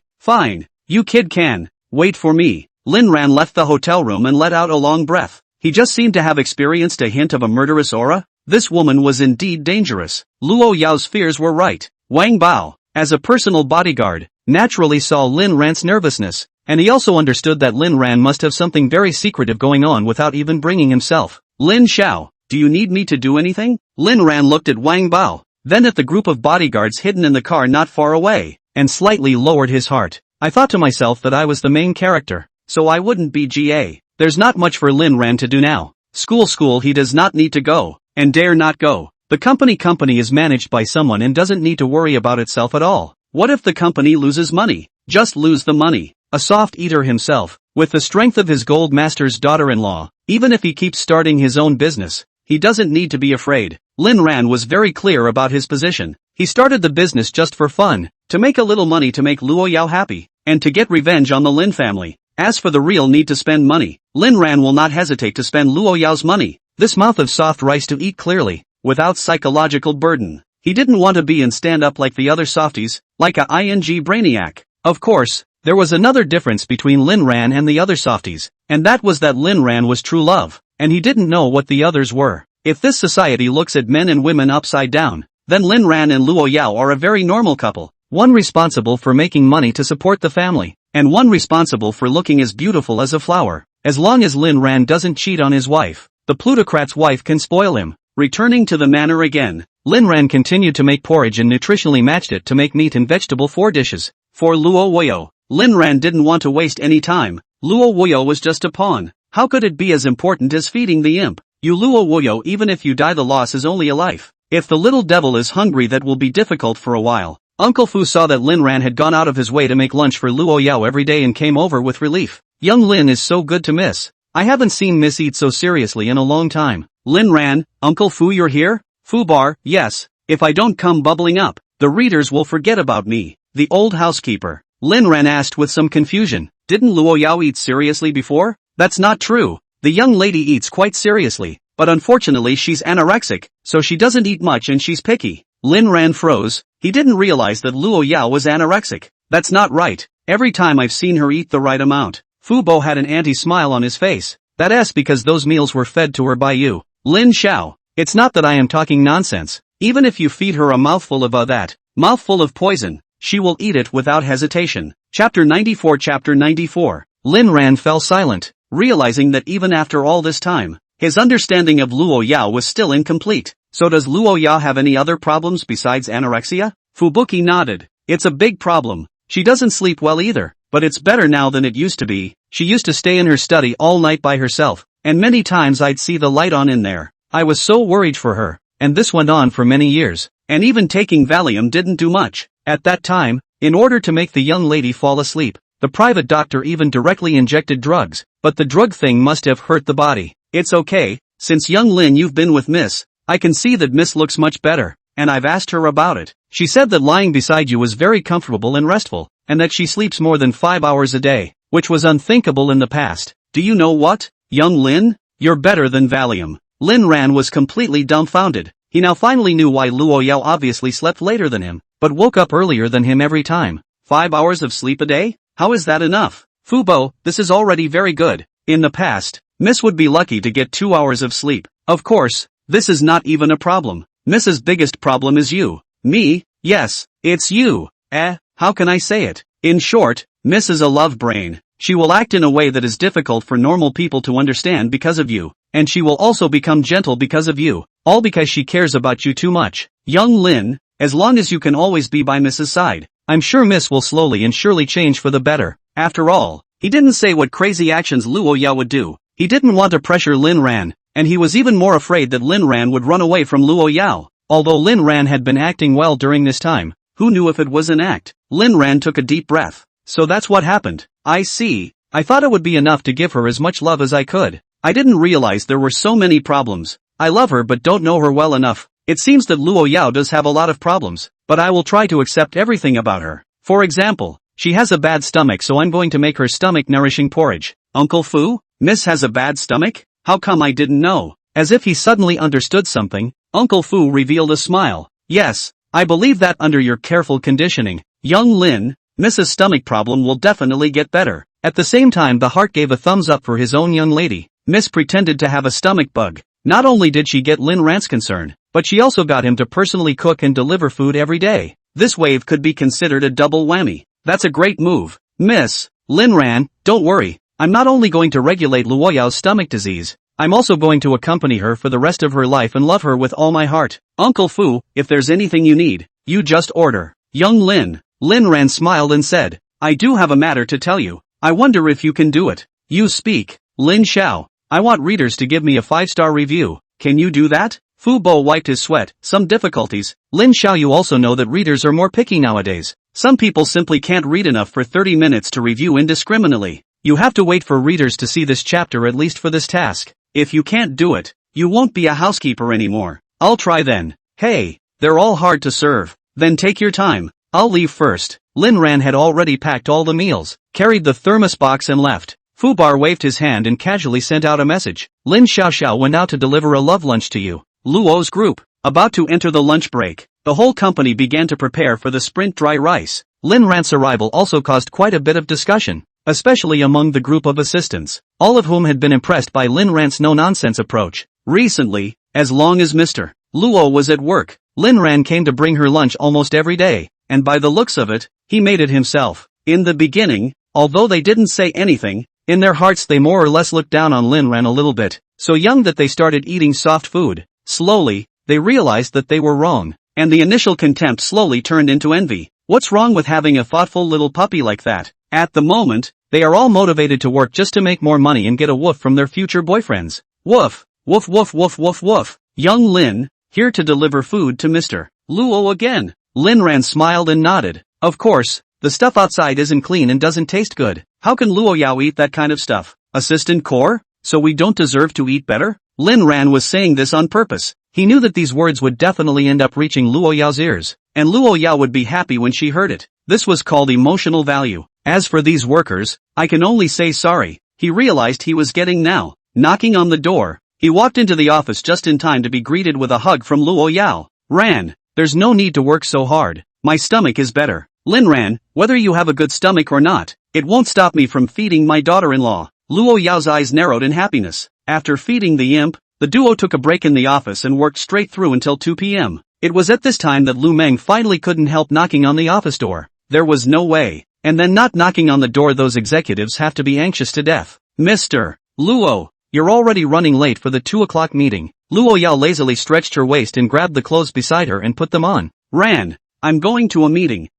You kid can. Wait for me. Lin Ran left the hotel room and let out a long breath. He just seemed to have experienced a hint of a murderous aura. This woman was indeed dangerous. Luo Yao's fears were right. Wang Bao, as a personal bodyguard, naturally saw Lin Ran's nervousness, and he also understood that Lin Ran must have something very secretive going on without even bringing himself. Lin Xiao, do you need me to do anything? Lin Ran looked at Wang Bao, then at the group of bodyguards hidden in the car not far away, and slightly lowered his heart. I thought to myself that I was the main character, so I wouldn't be GA. There's not much for Lin Ran to do now. School he does not need to go, and dare not go. The company is managed by someone and doesn't need to worry about itself at all. What if the company loses money? Just lose the money. A soft eater himself, with the strength of his gold master's daughter-in-law, even if he keeps starting his own business, he doesn't need to be afraid. Lin Ran was very clear about his position. He started the business just for fun, to make a little money to make Luo Yao happy, and to get revenge on the Lin family. As for the real need to spend money, Lin Ran will not hesitate to spend Luo Yao's money. This mouth of soft rice to eat clearly, without psychological burden. He didn't want to be and stand up like the other softies, like a ing brainiac. Of course, there was another difference between Lin Ran and the other softies, and that was that Lin Ran was true love, and he didn't know what the others were. If this society looks at men and women upside down, then Lin Ran and Luo Yao are a very normal couple, one responsible for making money to support the family, and one responsible for looking as beautiful as a flower. As long as Lin Ran doesn't cheat on his wife, the plutocrat's wife can spoil him. Returning to the manor again, Lin Ran continued to make porridge and nutritionally matched it to make meat and vegetable 4 dishes. For Luo Wuyo, Lin Ran didn't want to waste any time. Luo Wuyo was just a pawn. How could it be as important as feeding the imp? You Luo Wuyo, even if you die the loss is only a life. If the little devil is hungry, that will be difficult for a while. Uncle Fu saw that Lin Ran had gone out of his way to make lunch for Luo Yao every day and came over with relief. Young Lin is so good to miss. I haven't seen Miss eat so seriously in a long time. Lin Ran, Uncle Fu, you're here? Fu Bar, yes. If I don't come bubbling up, the readers will forget about me. The old housekeeper. Lin Ran asked with some confusion. Didn't Luo Yao eat seriously before? That's not true. The young lady eats quite seriously, but unfortunately she's anorexic, so she doesn't eat much and she's picky. Lin Ran froze. He didn't realize that Luo Yao was anorexic. That's not right. Every time I've seen her eat the right amount. Fu Bo had an anti-smile on his face. That's because those meals were fed to her by you. Lin Xiao. It's not that I am talking nonsense. Even if you feed her a mouthful of that mouthful of poison, she will eat it without hesitation. Chapter 94. Lin Ran fell silent, realizing that even after all this time, his understanding of Luo Yao was still incomplete. So does Luo Yao have any other problems besides anorexia? Fubuki nodded. It's a big problem. She doesn't sleep well either, but it's better now than it used to be. She used to stay in her study all night by herself, and many times I'd see the light on in there. I was so worried for her, and this went on for many years, and even taking Valium didn't do much. At that time, in order to make the young lady fall asleep, the private doctor even directly injected drugs, but the drug thing must have hurt the body. It's okay, since young Lin you've been with Miss, I can see that Miss looks much better, and I've asked her about it. She said that lying beside you was very comfortable and restful, and that she sleeps more than 5 hours a day, which was unthinkable in the past. Do you know what, young Lin? You're better than Valium. Lin Ran was completely dumbfounded. He now finally knew why Luo Yao obviously slept later than him, but woke up earlier than him every time. 5 hours of sleep a day? How is that enough? Fubo, this is already very good. In the past, Miss would be lucky to get 2 hours of sleep. Of course, this is not even a problem. Miss's biggest problem is you. Me? Yes, it's you. How can I say it? In short, Miss is a love brain. She will act in a way that is difficult for normal people to understand because of you. And she will also become gentle because of you. All because she cares about you too much. Young Lin, as long as you can always be by Miss's side, I'm sure Miss will slowly and surely change for the better. After all, he didn't say what crazy actions Luo Yao would do. He didn't want to pressure Lin Ran, and he was even more afraid that Lin Ran would run away from Luo Yao. Although Lin Ran had been acting well during this time, who knew if it was an act? Lin Ran took a deep breath. So that's what happened. I see. I thought it would be enough to give her as much love as I could. I didn't realize there were so many problems. I love her but don't know her well enough. It seems that Luo Yao does have a lot of problems, but I will try to accept everything about her. For example, she has a bad stomach, so I'm going to make her stomach nourishing porridge. Uncle Fu, Miss has a bad stomach? How come I didn't know? As if he suddenly understood something, Uncle Fu revealed a smile. Yes, I believe that under your careful conditioning, young Lin, Miss's stomach problem will definitely get better. At the same time, the heart gave a thumbs up for his own young lady. Miss pretended to have a stomach bug. Not only did she get Lin Ran's concern, but she also got him to personally cook and deliver food every day. This wave could be considered a double whammy. That's a great move. Miss Lin Ran, don't worry. I'm not only going to regulate Luo Yao's stomach disease, I'm also going to accompany her for the rest of her life and love her with all my heart. Uncle Fu, if there's anything you need, you just order. Young Lin Ran smiled and said, I do have a matter to tell you. I wonder if you can do it. You speak. Lin Xiao, I want readers to give me a 5-star review. Can you do that? Fu Bo wiped his sweat. Some difficulties. Lin Xiao, you also know that readers are more picky nowadays. Some people simply can't read enough for 30 minutes to review indiscriminately. You have to wait for readers to see this chapter, at least for this task. If you can't do it, you won't be a housekeeper anymore. I'll try then. Hey, they're all hard to serve. Then take your time. I'll leave first. Lin Ran had already packed all the meals, carried the thermos box and left. Fu Bar waved his hand and casually sent out a message. Lin Xiao went out to deliver a love lunch to you. Luo's group. About to enter the lunch break, the whole company began to prepare for the sprint dry rice. Lin Ran's arrival also caused quite a bit of discussion, especially among the group of assistants, all of whom had been impressed by Lin Ran's no-nonsense approach. Recently, as long as Mr. Luo was at work, Lin Ran came to bring her lunch almost every day, and by the looks of it, he made it himself. In the beginning, although they didn't say anything, in their hearts they more or less looked down on Lin Ran a little bit, so young that they started eating soft food. Slowly, they realized that they were wrong, and the initial contempt slowly turned into envy. What's wrong with having a thoughtful little puppy like that? At the moment, they are all motivated to work just to make more money and get a woof from their future boyfriends. Woof, woof woof woof woof woof. Young Lin, here to deliver food to Mr. Luo again. Lin Ran smiled and nodded. Of course, the stuff outside isn't clean and doesn't taste good. How can Luo Yao eat that kind of stuff? Assistant Core? So we don't deserve to eat better? Lin Ran was saying this on purpose. He knew that these words would definitely end up reaching Luo Yao's ears, and Luo Yao would be happy when she heard it. This was called emotional value. As for these workers, I can only say sorry. He realized he was getting now. Knocking on the door, he walked into the office just in time to be greeted with a hug from Luo Yao. Ran, there's no need to work so hard. My stomach is better. Lin Ran, whether you have a good stomach or not, it won't stop me from feeding my daughter-in-law. Luo Yao's eyes narrowed in happiness. After feeding the imp, the duo took a break in the office and worked straight through until 2 p.m. It was at this time that Lu Meng finally couldn't help knocking on the office door. There was no way. And then not knocking on the door, those executives have to be anxious to death. Mr. Luo, you're already running late for the 2 o'clock meeting. Luo Yao lazily stretched her waist and grabbed the clothes beside her and put them on. Ran, I'm going to a meeting.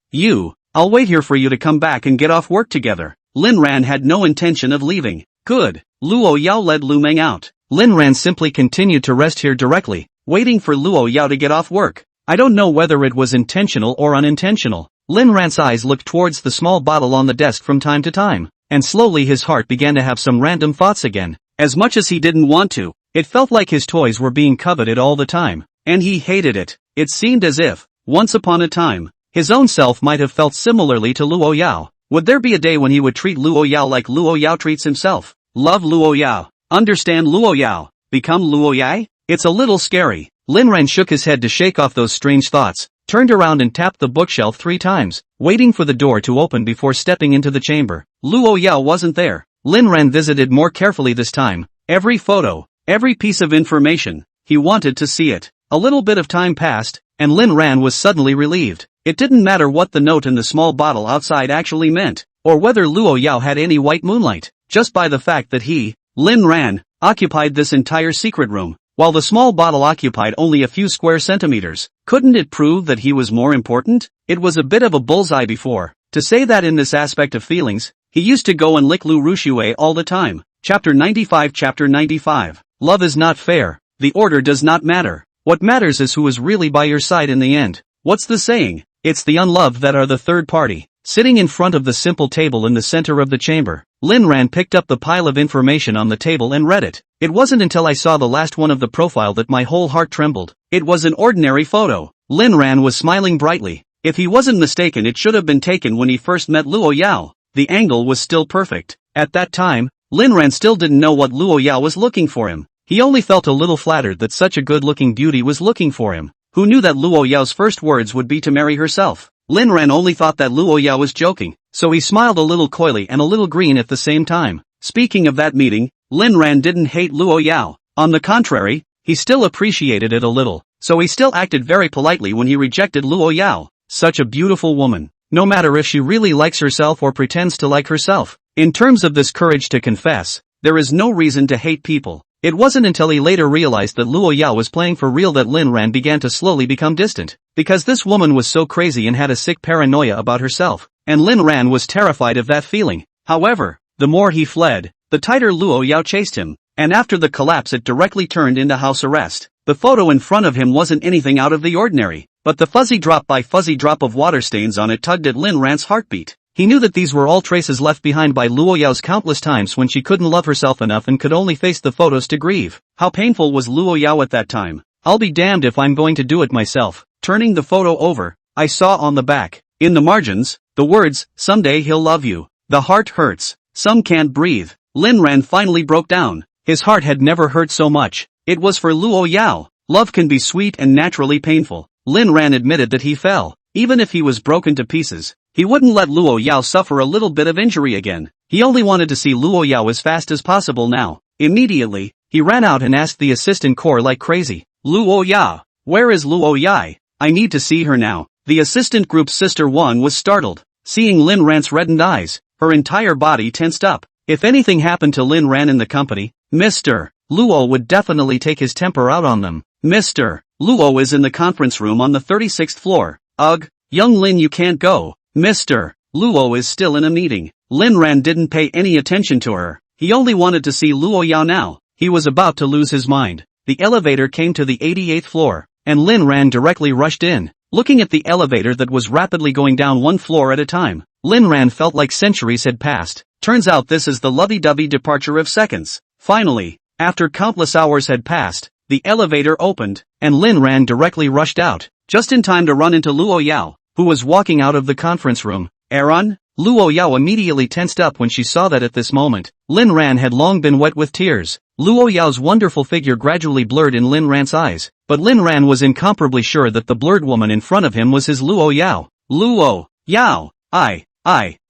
I'll wait here for you to come back and get off work together. Lin Ran had no intention of leaving. Good. Luo Yao led Lu Meng out. Lin Ran simply continued to rest here directly, waiting for Luo Yao to get off work. I don't know whether it was intentional or unintentional. Lin Ran's eyes looked towards the small bottle on the desk from time to time, and slowly his heart began to have some random thoughts again. As much as he didn't want to, it felt like his toys were being coveted all the time, and he hated it. It seemed as if, once upon a time, his own self might have felt similarly to Luo Yao. Would there be a day when he would treat Luo Yao like Luo Yao treats himself? Love Luo Yao. Understand Luo Yao. Become Luo Yai? It's a little scary. Lin Ran shook his head to shake off those strange thoughts. turned around and tapped the bookshelf 3 times, waiting for the door to open before stepping into the chamber. Luo Yao wasn't there. Lin Ran visited more carefully this time. Every photo, every piece of information, he wanted to see it. A little bit of time passed, and Lin Ran was suddenly relieved. It didn't matter what the note in the small bottle outside actually meant, or whether Luo Yao had any white moonlight, just by the fact that he, Lin Ran, occupied this entire secret room, while the small bottle occupied only a few square centimeters. Couldn't it prove that he was more important? It was a bit of a bullseye before. To say that in this aspect of feelings, he used to go and lick Lu Rushue all the time. Chapter 95. Chapter 95. Love is not fair. The order does not matter. What matters is who is really by your side in the end. What's the saying? It's the unloved that are the third party. Sitting in front of the simple table in the center of the chamber, Lin Ran picked up the pile of information on the table and read it. It wasn't until I saw the last one of the profile that my whole heart trembled. It was an ordinary photo. Lin Ran was smiling brightly. If he wasn't mistaken, it should have been taken when he first met Luo Yao. The angle was still perfect. At that time, Lin Ran still didn't know what Luo Yao was looking for him. He only felt a little flattered that such a good-looking beauty was looking for him. Who knew that Luo Yao's first words would be to marry herself? Lin Ran only thought that Luo Yao was joking, so he smiled a little coyly and a little green at the same time. Speaking of that meeting, Lin Ran didn't hate Luo Yao. On the contrary, he still appreciated it a little, so he still acted very politely when he rejected Luo Yao. Such a beautiful woman. No matter if she really likes herself or pretends to like herself. In terms of this courage to confess, there is no reason to hate people. It wasn't until he later realized that Luo Yao was playing for real that Lin Ran began to slowly become distant. Because this woman was so crazy and had a sick paranoia about herself, and Lin Ran was terrified of that feeling. However, the more he fled, the tighter Luo Yao chased him, and after the collapse it directly turned into house arrest. The photo in front of him wasn't anything out of the ordinary, but the fuzzy drop by fuzzy drop of water stains on it tugged at Lin Ran's heartbeat. He knew that these were all traces left behind by Luo Yao's countless times when she couldn't love herself enough and could only face the photos to grieve. How painful was Luo Yao at that time? I'll be damned if I'm going to do it myself. Turning the photo over, I saw on the back, in the margins, the words, "Someday he'll love you." The heart hurts. Some can't breathe. Lin Ran finally broke down. His heart had never hurt so much. It was for Luo Yao. Love can be sweet and naturally painful. Lin Ran admitted that he fell. Even if he was broken to pieces, he wouldn't let Luo Yao suffer a little bit of injury again. He only wanted to see Luo Yao as fast as possible now. Immediately, he ran out and asked the assistant core like crazy, "Luo Yao, where is Luo Yai? I need to see her now." The assistant group's sister Wang was startled. Seeing Lin Ran's reddened eyes, her entire body tensed up. If anything happened to Lin Ran in the company, Mr. Luo would definitely take his temper out on them. Mr. Luo is in the conference room on the 36th floor. Ugh, young Lin, you can't go. Mr. Luo is still in a meeting. Lin Ran didn't pay any attention to her. He only wanted to see Luo Yao now. He was about to lose his mind. The elevator came to the 88th floor, and Lin Ran directly rushed in. Looking at the elevator that was rapidly going down one floor at a time, Lin Ran felt like centuries had passed. Turns out this is the lovey-dovey departure of seconds. Finally, after countless hours had passed, the elevator opened, and Lin Ran directly rushed out, just in time to run into Luo Yao, who was walking out of the conference room. Aaron? Luo Yao immediately tensed up when she saw that at this moment, Lin Ran had long been wet with tears. Luo Yao's wonderful figure gradually blurred in Lin Ran's eyes, but Lin Ran was incomparably sure that the blurred woman in front of him was his Luo Yao. Luo Yao! I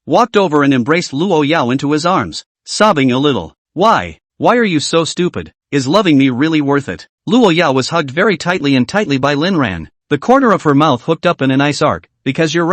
walked over and embraced Luo Yao into his arms, sobbing a little. Why are you so stupid? Is loving me really worth it? Luo Yao was hugged very tightly by Lin Ran. The corner of her mouth hooked up in a nice arc. Because you're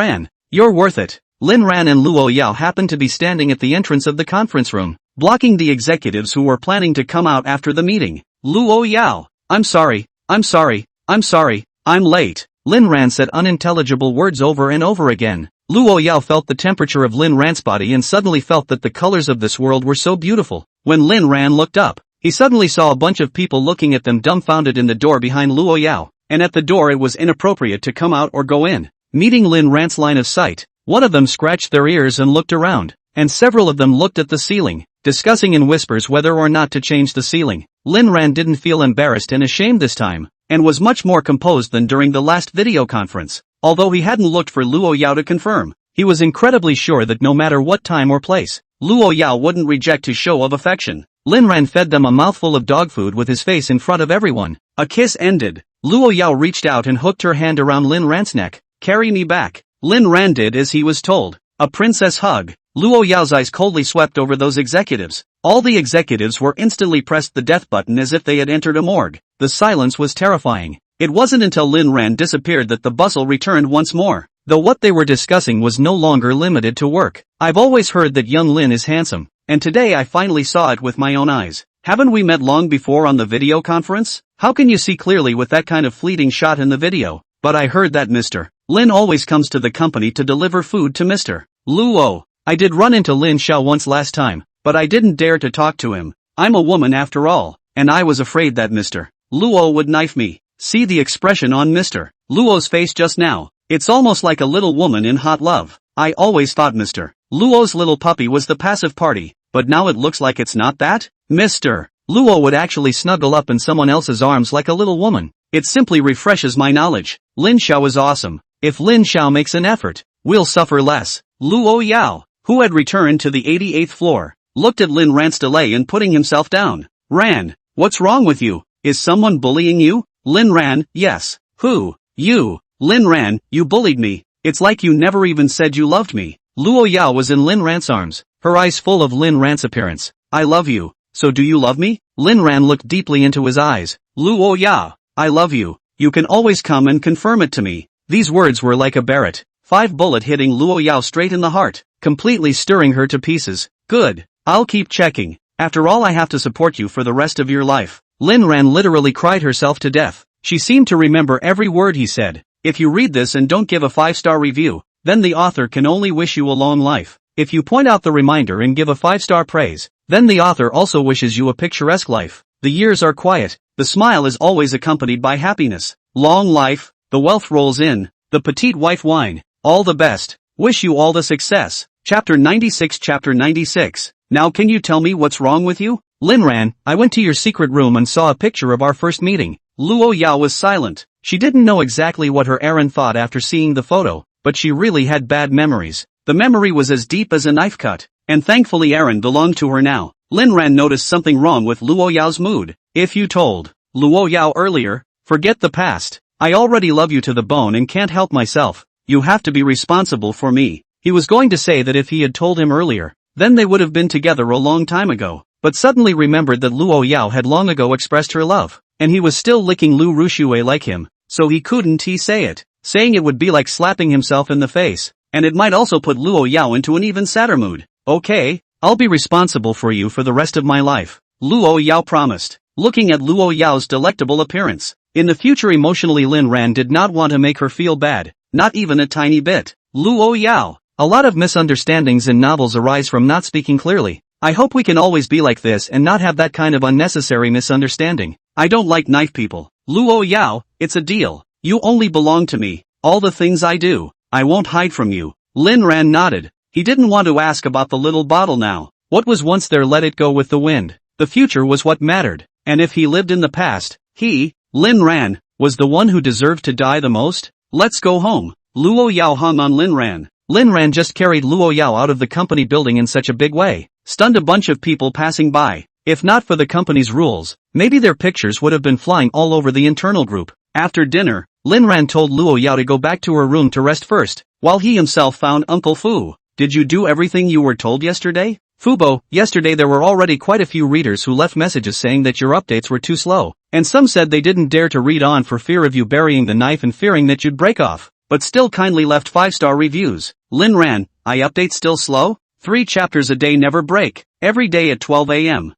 worth it. Lin Ran and Luo Yao happened to be standing at the entrance of the conference room, blocking the executives who were planning to come out after the meeting. Luo Yao, I'm sorry, I'm late. Lin Ran said unintelligible words over and over again. Luo Yao felt the temperature of Lin Ran's body and suddenly felt that the colors of this world were so beautiful. When Lin Ran looked up, he suddenly saw a bunch of people looking at them dumbfounded in the door behind Luo Yao, and at the door it was inappropriate to come out or go in. Meeting Lin Ran's line of sight, one of them scratched their ears and looked around, and several of them looked at the ceiling, discussing in whispers whether or not to change the ceiling. Lin Ran didn't feel embarrassed and ashamed this time, and was much more composed than during the last video conference. Although he hadn't looked for Luo Yao to confirm, he was incredibly sure that no matter what time or place, Luo Yao wouldn't reject his show of affection. Lin Ran fed them a mouthful of dog food with his face in front of everyone. A kiss ended. Luo Yao reached out and hooked her hand around Lin Ran's neck. "Carry me back." Lin Ran did as he was told. A princess hug. Luo Yao's eyes coldly swept over those executives. All the executives were instantly pressed the death button as if they had entered a morgue. The silence was terrifying. It wasn't until Lin Ran disappeared that the bustle returned once more. Though what they were discussing was no longer limited to work. "I've always heard that young Lin is handsome, and today I finally saw it with my own eyes. Haven't we met long before on the video conference? How can you see clearly with that kind of fleeting shot in the video? But I heard that Mr. Lin always comes to the company to deliver food to Mr. Luo. I did run into Lin Xiao once last time, but I didn't dare to talk to him. I'm a woman after all, and I was afraid that Mr. Luo would knife me." See the expression on Mr. Luo's face just now. It's almost like a little woman in hot love. I always thought Mr. Luo's little puppy was the passive party, but now it looks like it's not that? Mr. Luo would actually snuggle up in someone else's arms like a little woman. It simply refreshes my knowledge. Lin Xiao is awesome. If Lin Xiao makes an effort, we'll suffer less. Luo Yao, who had returned to the 88th floor, looked at Lin Ran's delay in putting himself down. "Ran, what's wrong with you? Is someone bullying you?" Lin Ran, "Yes." "Who? You." "Lin Ran, you bullied me. It's like you never even said you loved me." Luo Yao was in Lin Ran's arms, her eyes full of Lin Ran's appearance. "I love you. So do you love me?" Lin Ran looked deeply into his eyes. "Luo Yao, I love you. You can always come and confirm it to me." These words were like a Barrett 5 bullet hitting Luo Yao straight in the heart, completely stirring her to pieces. "Good. I'll keep checking. After all, I have to support you for the rest of your life." Lin Ran literally cried herself to death. She seemed to remember every word he said. "If you read this and don't give a 5-star review, then the author can only wish you a long life. If you point out the reminder and give a 5-star praise, then the author also wishes you a picturesque life. The years are quiet, the smile is always accompanied by happiness. Long life, the wealth rolls in, the petite wife whine. All the best. Wish you all the success." Chapter 96. Chapter 96. Now can you tell me what's wrong with you? Lin Ran, I went to your secret room and saw a picture of our first meeting. Luo Yao was silent. She didn't know exactly what her errand thought after seeing the photo, but she really had bad memories. The memory was as deep as a knife cut, and thankfully Aaron belonged to her now. Lin Ran noticed something wrong with Luo Yao's mood. "If you told Luo Yao earlier, forget the past. I already love you to the bone and can't help myself. You have to be responsible for me." He was going to say that if he had told him earlier, then they would have been together a long time ago, but suddenly remembered that Luo Yao had long ago expressed her love, and he was still licking Lu Rushue like him, so he couldn't say it. Saying it would be like slapping himself in the face, and it might also put Luo Yao into an even sadder mood. "Okay, I'll be responsible for you for the rest of my life," Luo Yao promised, looking at Luo Yao's delectable appearance. In the future, emotionally Lin Ran did not want to make her feel bad, not even a tiny bit. Luo Yao. A lot of misunderstandings in novels arise from not speaking clearly. I hope we can always be like this and not have that kind of unnecessary misunderstanding. I don't like knife people. Luo Yao, it's a deal. You only belong to me. All the things I do, I won't hide from you. Lin Ran nodded. He didn't want to ask about the little bottle now. What was once there, let it go with the wind. The future was what mattered. And if he lived in the past, he, Lin Ran, was the one who deserved to die the most. Let's go home. Luo Yao hung on Lin Ran. Lin Ran just carried Luo Yao out of the company building in such a big way, stunned a bunch of people passing by. If not for the company's rules, maybe their pictures would have been flying all over the internal group. After dinner, Lin Ran told Luo Yao to go back to her room to rest first, while he himself found Uncle Fu. "Did you do everything you were told yesterday?" "Fubo, yesterday there were already quite a few readers who left messages saying that your updates were too slow, and some said they didn't dare to read on for fear of you burying the knife and fearing that you'd break off, but still kindly left 5-star reviews." Lin Ran, I update still slow? 3 chapters a day never break, every day at 12 a.m.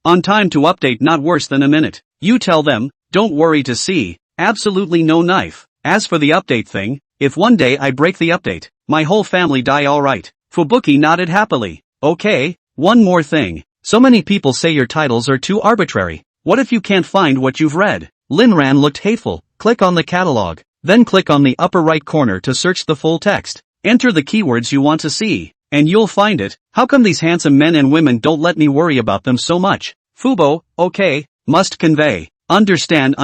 On time to update, not worse than a minute. You tell them, don't worry to see, absolutely no knife. As for the update thing, if one day I break the update, my whole family die alright. Fubuki nodded happily. Okay, one more thing. So many people say your titles are too arbitrary. What if you can't find what you've read? Lin Ran looked hateful. Click on the catalog, then click on the upper right corner to search the full text. Enter the keywords you want to see, and you'll find it. How come these handsome men and women don't let me worry about them so much? Fubo, okay, must convey. Understand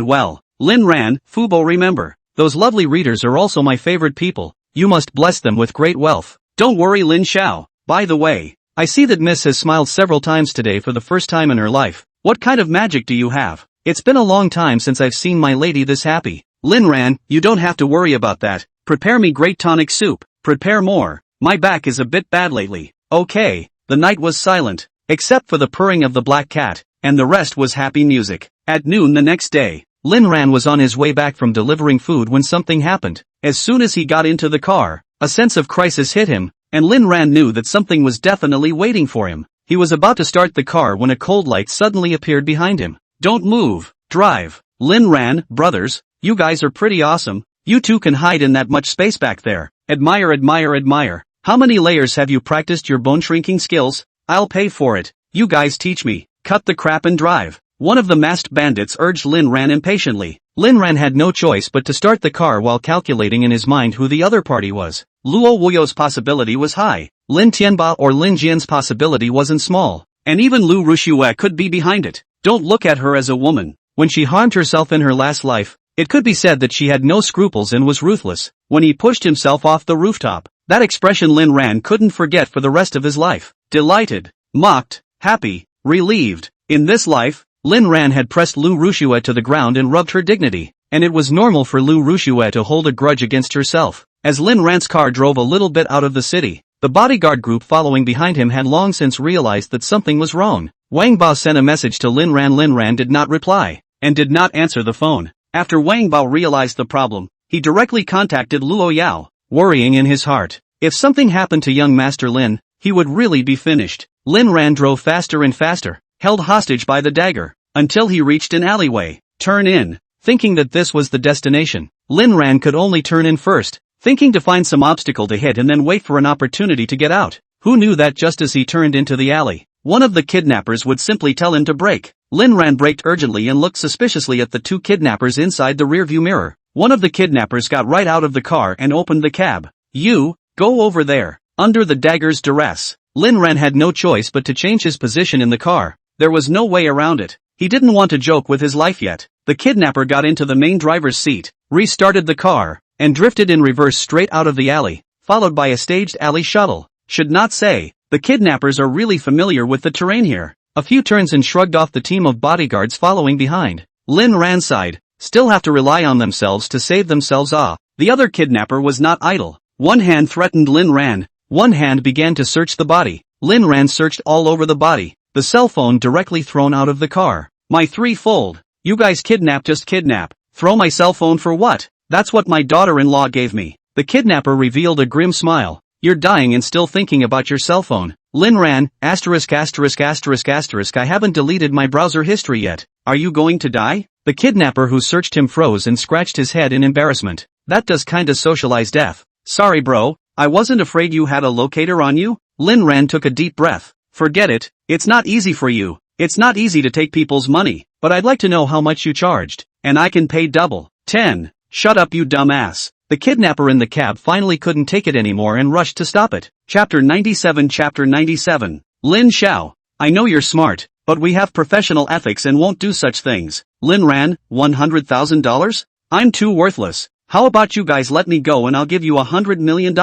well. Lin Ran, Fubo, remember, those lovely readers are also my favorite people. You must bless them with great wealth. Don't worry Lin Xiao, By the way, I see that Miss has smiled several times today for the first time in her life. What kind of magic do you have? It's been a long time since I've seen my lady this happy. Lin Ran, you don't have to worry about that. Prepare me great tonic soup. Prepare more. My back is a bit bad lately. Okay. The night was silent, except for the purring of the black cat, and the rest was happy music. At noon the next day, Lin Ran was on his way back from delivering food when something happened. As soon as he got into the car, a sense of crisis hit him, and Lin Ran knew that something was definitely waiting for him. He was about to start the car when a cold light suddenly appeared behind him. Don't move, drive. Lin Ran, brothers, you guys are pretty awesome. You two can hide in that much space back there. Admire, admire, admire. How many layers have you practiced your bone shrinking skills? I'll pay for it. You guys teach me. Cut the crap and drive. One of the masked bandits urged Lin Ran impatiently. Lin Ran had no choice but to start the car while calculating in his mind who the other party was. Luo Wuyo's possibility was high. Lin Tianba or Lin Jian's possibility wasn't small. And even Lu Rushue could be behind it. Don't look at her as a woman. When she harmed herself in her last life, it could be said that she had no scruples and was ruthless. When he pushed himself off the rooftop, that expression Lin Ran couldn't forget for the rest of his life. Delighted, mocked, happy, relieved. In this life, Lin Ran had pressed Lu Rushue to the ground and rubbed her dignity, and it was normal for Lu Rushue to hold a grudge against herself. As Lin Ran's car drove a little bit out of the city, the bodyguard group following behind him had long since realized that something was wrong. Wang Bao sent a message to Lin Ran. Lin Ran did not reply, and did not answer the phone. After Wang Bao realized the problem, he directly contacted Luo Yao, worrying in his heart. If something happened to young Master Lin, he would really be finished. Lin Ran drove faster and faster, held hostage by the dagger, until he reached an alleyway. Turn in. Thinking that this was the destination, Lin Ran could only turn in first, thinking to find some obstacle to hit and then wait for an opportunity to get out. Who knew that just as he turned into the alley, one of the kidnappers would simply tell him to brake. Lin Ran braked urgently and looked suspiciously at the two kidnappers inside the rearview mirror. One of the kidnappers got right out of the car and opened the cab. You, go over there. Under the dagger's duress, Lin Ran had no choice but to change his position in the car. There was no way around it. He didn't want to joke with his life yet. The kidnapper got into the main driver's seat, restarted the car, and drifted in reverse straight out of the alley, followed by a staged alley shuttle. Should not say, the kidnappers are really familiar with the terrain here. A few turns and shrugged off the team of bodyguards following behind. Lin Ran sighed. Still have to rely on themselves to save themselves. The other kidnapper was not idle. One hand threatened Lin Ran. One hand began to search the body. Lin Ran searched all over the body. The cell phone directly thrown out of the car. My threefold. You guys kidnap, just kidnap. Throw my cell phone for what? That's what my daughter-in-law gave me. The kidnapper revealed a grim smile. You're dying and still thinking about your cell phone. Lin Ran, ********, I haven't deleted my browser history yet. Are you going to die? The kidnapper who searched him froze and scratched his head in embarrassment. That does kinda socialize death. Sorry bro, I wasn't afraid you had a locator on you? Lin Ran took a deep breath. Forget it, it's not easy for you. It's not easy to take people's money, but I'd like to know how much you charged, and I can pay double. 10. Shut up you dumbass. The kidnapper in the cab finally couldn't take it anymore and rushed to stop it. Chapter 97. Chapter 97. Lin Xiao, I know you're smart, but we have professional ethics and won't do such things. Lin Ran, $100,000? I'm too worthless. How about you guys let me go and I'll give you $100 million.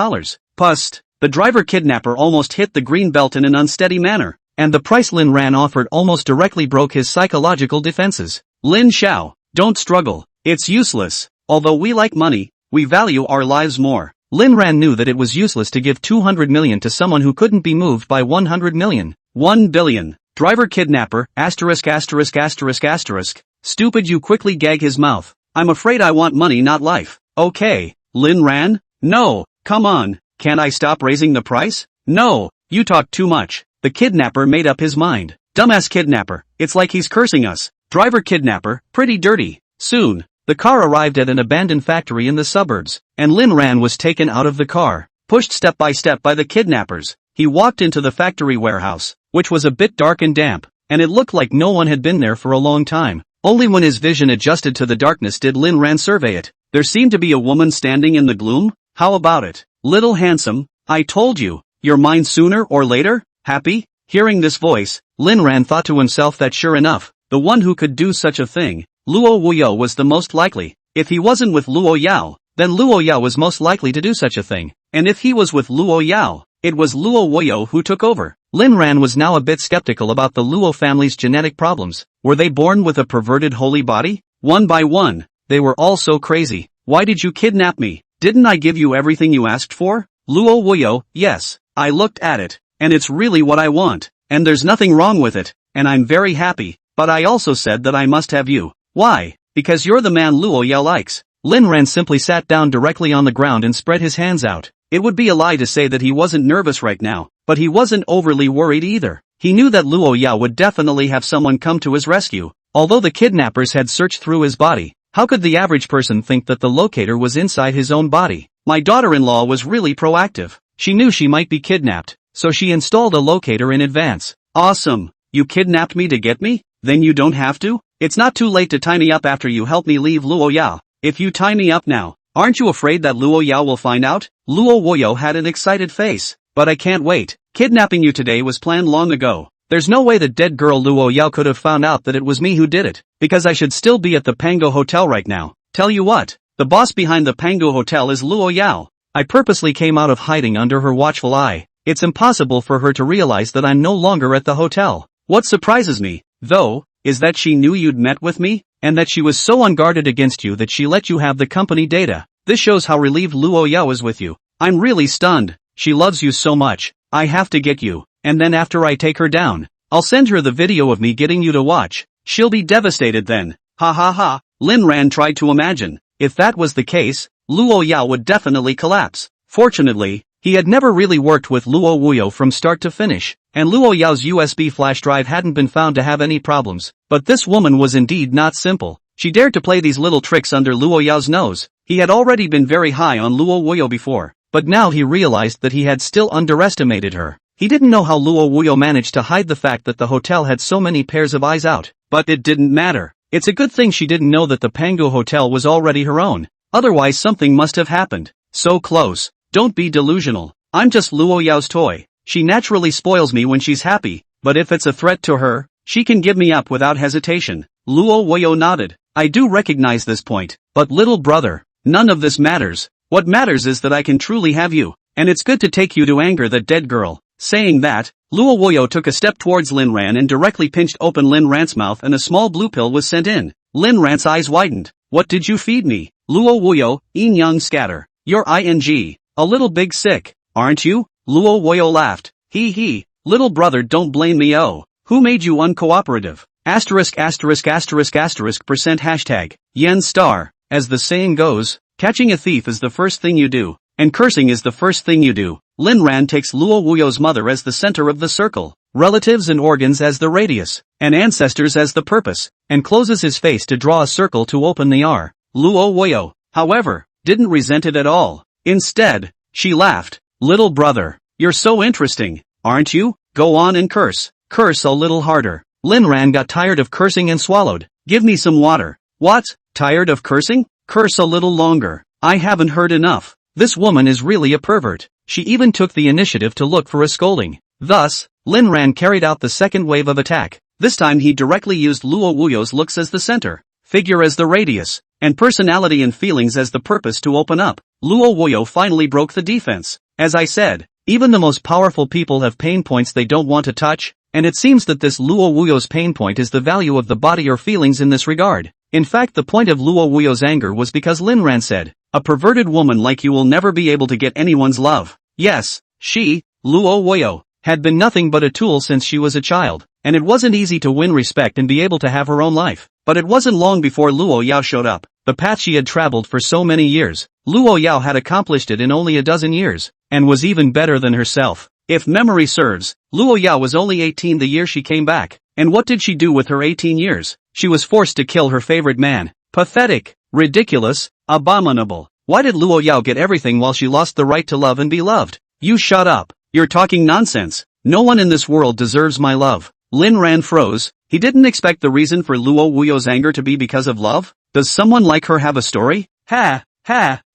Pust. The driver kidnapper almost hit the green belt in an unsteady manner, and the price Lin Ran offered almost directly broke his psychological defenses. Lin Xiao, don't struggle. It's useless. Although we like money, we value our lives more. Lin Ran knew that it was useless to give 200 million to someone who couldn't be moved by 100 million. 1 billion. Driver kidnapper, *********. Stupid, you quickly gag his mouth. I'm afraid I want money, not life. Okay, Lin Ran? No, come on, can't I stop raising the price? No, you talk too much. The kidnapper made up his mind. Dumbass kidnapper, it's like he's cursing us. Driver kidnapper, pretty dirty. Soon, the car arrived at an abandoned factory in the suburbs, and Lin Ran was taken out of the car, pushed step by the kidnappers. He walked into the factory warehouse, which was a bit dark and damp, and it looked like no one had been there for a long time. Only when his vision adjusted to the darkness did Lin Ran survey it. There seemed to be a woman standing in the gloom. How about it? Little handsome, I told you, you're mine sooner or later? Happy? Hearing this voice, Lin Ran thought to himself that sure enough, the one who could do such a thing, Luo Wuyo, was the most likely. If he wasn't with Luo Yao, then Luo Yao was most likely to do such a thing. And if he was with Luo Yao, it was Luo Woyo who took over. Lin Ran was now a bit skeptical about the Luo family's genetic problems. Were they born with a perverted holy body? One by one, they were all so crazy. Why did you kidnap me? Didn't I give you everything you asked for? Luo Woyo, yes, I looked at it, and it's really what I want, and there's nothing wrong with it, and I'm very happy, but I also said that I must have you. Why? Because you're the man Luo Yao likes. Lin Ran simply sat down directly on the ground and spread his hands out. It would be a lie to say that he wasn't nervous right now, but he wasn't overly worried either. He knew that Luo Yao would definitely have someone come to his rescue. Although the kidnappers had searched through his body, how could the average person think that the locator was inside his own body? My daughter-in-law was really proactive. She knew she might be kidnapped, so she installed a locator in advance. Awesome. You kidnapped me to get me? Then you don't have to? It's not too late to tie me up after you help me leave Luo Yao. If you tie me up now, aren't you afraid that Luo Yao will find out? Luo Woyo had an excited face. But I can't wait. Kidnapping you today was planned long ago. There's no way the dead girl Luo Yao could have found out that it was me who did it, because I should still be at the Pango Hotel right now. Tell you what, the boss behind the Pango Hotel is Luo Yao. I purposely came out of hiding under her watchful eye. It's impossible for her to realize that I'm no longer at the hotel. What surprises me, though, is that she knew you'd met with me, and that she was so unguarded against you that she let you have the company data. This shows how relieved Luo Yao is with you. I'm really stunned. She loves you so much. I have to get you, and then after I take her down, I'll send her the video of me getting you to watch. She'll be devastated then. Ha ha ha. Lin Ran tried to imagine. If that was the case, Luo Yao would definitely collapse. Fortunately, he had never really worked with Luo Woyo from start to finish, and Luo Yao's USB flash drive hadn't been found to have any problems. But this woman was indeed not simple. She dared to play these little tricks under Luo Yao's nose. He had already been very high on Luo Woyo before, but now he realized that he had still underestimated her. He didn't know how Luo Woyo managed to hide the fact that the hotel had so many pairs of eyes out, but it didn't matter. It's a good thing she didn't know that the Pango Hotel was already her own. Otherwise something must have happened. So close. Don't be delusional. I'm just Luo Yao's toy. She naturally spoils me when she's happy, but if it's a threat to her, she can give me up without hesitation. Luo Woyo nodded. I do recognize this point, but little brother, none of this matters. What matters is that I can truly have you, and it's good to take you to anger the dead girl. Saying that, Luo Woyo took a step towards Lin Ran and directly pinched open Lin Ran's mouth, and a small blue pill was sent in. Lin Ran's eyes widened. What did you feed me? Luo Woyo, yin yang scatter. You're ing. A little big sick, aren't you? Luo Woyo laughed. Hee. Little brother, don't blame me. Oh, who made you uncooperative? Asterisk asterisk asterisk asterisk percent hashtag yen star. As the saying goes, catching a thief is the first thing you do, and cursing is the first thing you do. Lin Ran takes Luo Woyo's mother as the center of the circle, relatives and organs as the radius, and ancestors as the purpose, and closes his face to draw a circle to open the R. Luo Woyo, however, didn't resent it at all. Instead, she laughed. Little brother, you're so interesting, aren't you? Go on and curse. Curse a little harder. Lin Ran got tired of cursing and swallowed. Give me some water. What? Tired of cursing? Curse a little longer. I haven't heard enough. This woman is really a pervert. She even took the initiative to look for a scolding. Thus, Lin Ran carried out the second wave of attack. This time he directly used Luo Woyo's looks as the center, figure as the radius, and personality and feelings as the purpose to open up. Luo Woyo finally broke the defense. As I said, even the most powerful people have pain points they don't want to touch, and it seems that this Luo Woyo's pain point is the value of the body or feelings in this regard. In fact, the point of Luo Woyo's anger was because Lin Ran said, a perverted woman like you will never be able to get anyone's love. Yes, she, Luo Woyo, had been nothing but a tool since she was a child, and it wasn't easy to win respect and be able to have her own life. But it wasn't long before Luo Yao showed up. The path she had traveled for so many years, Luo Yao had accomplished it in only a dozen years, and was even better than herself. If memory serves, Luo Yao was only 18 the year she came back, and what did she do with her 18 years? She was forced to kill her favorite man. Pathetic, ridiculous, abominable. Why did Luo Yao get everything while she lost the right to love and be loved? You shut up. You're talking nonsense. No one in this world deserves my love. Lin Ran froze. He didn't expect the reason for Luo Woyo's anger to be because of love. Does someone like her have a story? Ha.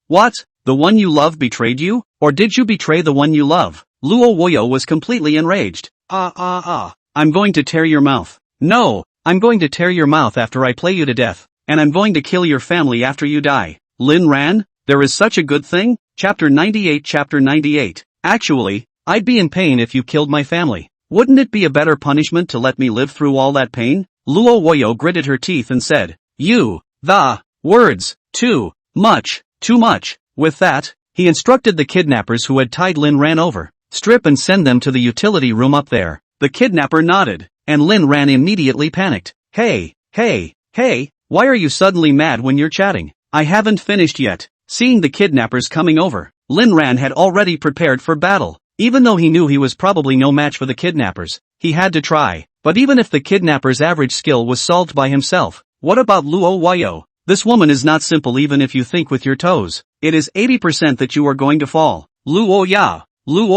What? The one you love betrayed you? Or did you betray the one you love? Luo Woyo was completely enraged. I'm going to tear your mouth. No, I'm going to tear your mouth after I play you to death, and I'm going to kill your family after you die. Lin Ran, there is such a good thing? Chapter 98. Actually, I'd be in pain if you killed my family. Wouldn't it be a better punishment to let me live through all that pain? Luo Woyo gritted her teeth and said, words, too much. With that, he instructed the kidnappers who had tied Lin Ran over, strip and send them to the utility room up there. The kidnapper nodded, and Lin Ran immediately panicked. Hey, why are you suddenly mad when you're chatting? I haven't finished yet. Seeing the kidnappers coming over, Lin Ran had already prepared for battle. Even though he knew he was probably no match for the kidnappers, he had to try. But even if the kidnapper's average skill was solved by himself, what about Luo Woyo? This woman is not simple even if you think with your toes. It is 80% that you are going to fall. Luo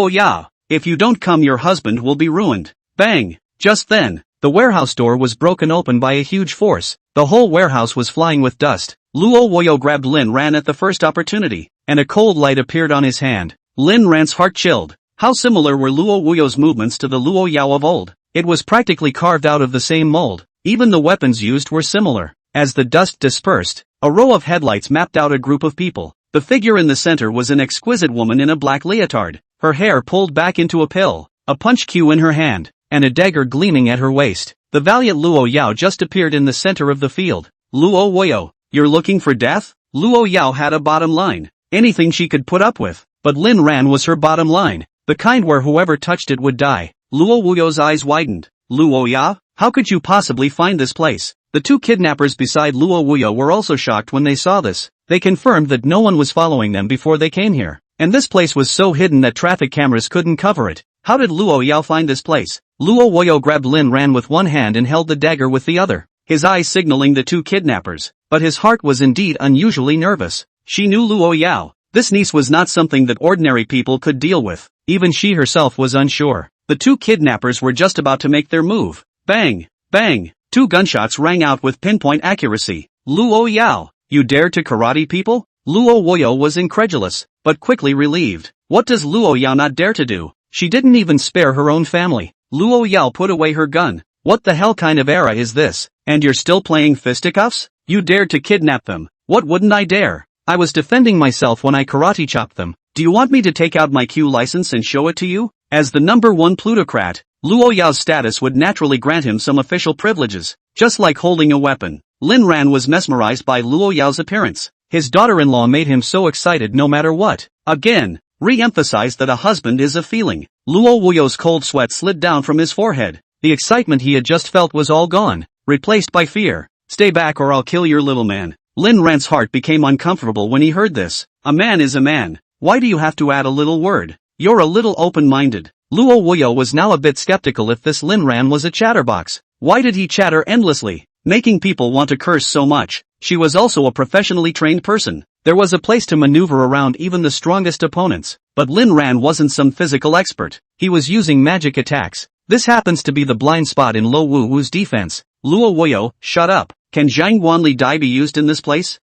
Ya. If you don't come your husband will be ruined. Bang! Just then, the warehouse door was broken open by a huge force. The whole warehouse was flying with dust. Luo Woyo grabbed Lin Ran at the first opportunity, and a cold light appeared on his hand. Lin Ran's heart chilled. How similar were Luo Woyo's movements to the Luo Yao of old? It was practically carved out of the same mold. Even the weapons used were similar. As the dust dispersed, a row of headlights mapped out a group of people. The figure in the center was an exquisite woman in a black leotard, her hair pulled back into a pill, a punch cue in her hand, and a dagger gleaming at her waist. The valiant Luo Yao just appeared in the center of the field. Luo Woyo, you're looking for death? Luo Yao had a bottom line. Anything she could put up with. But Lin Ran was her bottom line. The kind where whoever touched it would die. Luo Woyo's eyes widened. Luo Ya? How could you possibly find this place? The two kidnappers beside Luo Woyo were also shocked when they saw this. They confirmed that no one was following them before they came here. And this place was so hidden that traffic cameras couldn't cover it. How did Luo Yao find this place? Luo Woyo grabbed Lin Ran with one hand and held the dagger with the other, his eyes signaling the two kidnappers. But his heart was indeed unusually nervous. She knew Luo Yao. This niece was not something that ordinary people could deal with. Even she herself was unsure. The two kidnappers were just about to make their move. Bang! Bang! Two gunshots rang out with pinpoint accuracy. Luo Yao, you dare to karate people? Luo Woyo was incredulous, but quickly relieved. What does Luo Yao not dare to do? She didn't even spare her own family. Luo Yao put away her gun. What the hell kind of era is this? And you're still playing fisticuffs? You dared to kidnap them. What wouldn't I dare? I was defending myself when I karate chopped them. Do you want me to take out my Q license and show it to you? As the #1 plutocrat, Luo Yao's status would naturally grant him some official privileges, just like holding a weapon. Lin Ran was mesmerized by Luo Yao's appearance. His daughter-in-law made him so excited no matter what. Again, re-emphasized that a husband is a feeling. Luo Woyo's cold sweat slid down from his forehead. The excitement he had just felt was all gone, replaced by fear. Stay back or I'll kill your little man. Lin Ran's heart became uncomfortable when he heard this. A man is a man. Why do you have to add a little word? You're a little open-minded. Luo Woyo was now a bit skeptical if this Lin Ran was a chatterbox. Why did he chatter endlessly, making people want to curse so much? She was also a professionally trained person. There was a place to maneuver around even the strongest opponents. But Lin Ran wasn't some physical expert. He was using magic attacks. This happens to be the blind spot in Lo Wu Wu's defense. Luo Woyo, shut up. Can Zhang Guanli Dai be used in this place?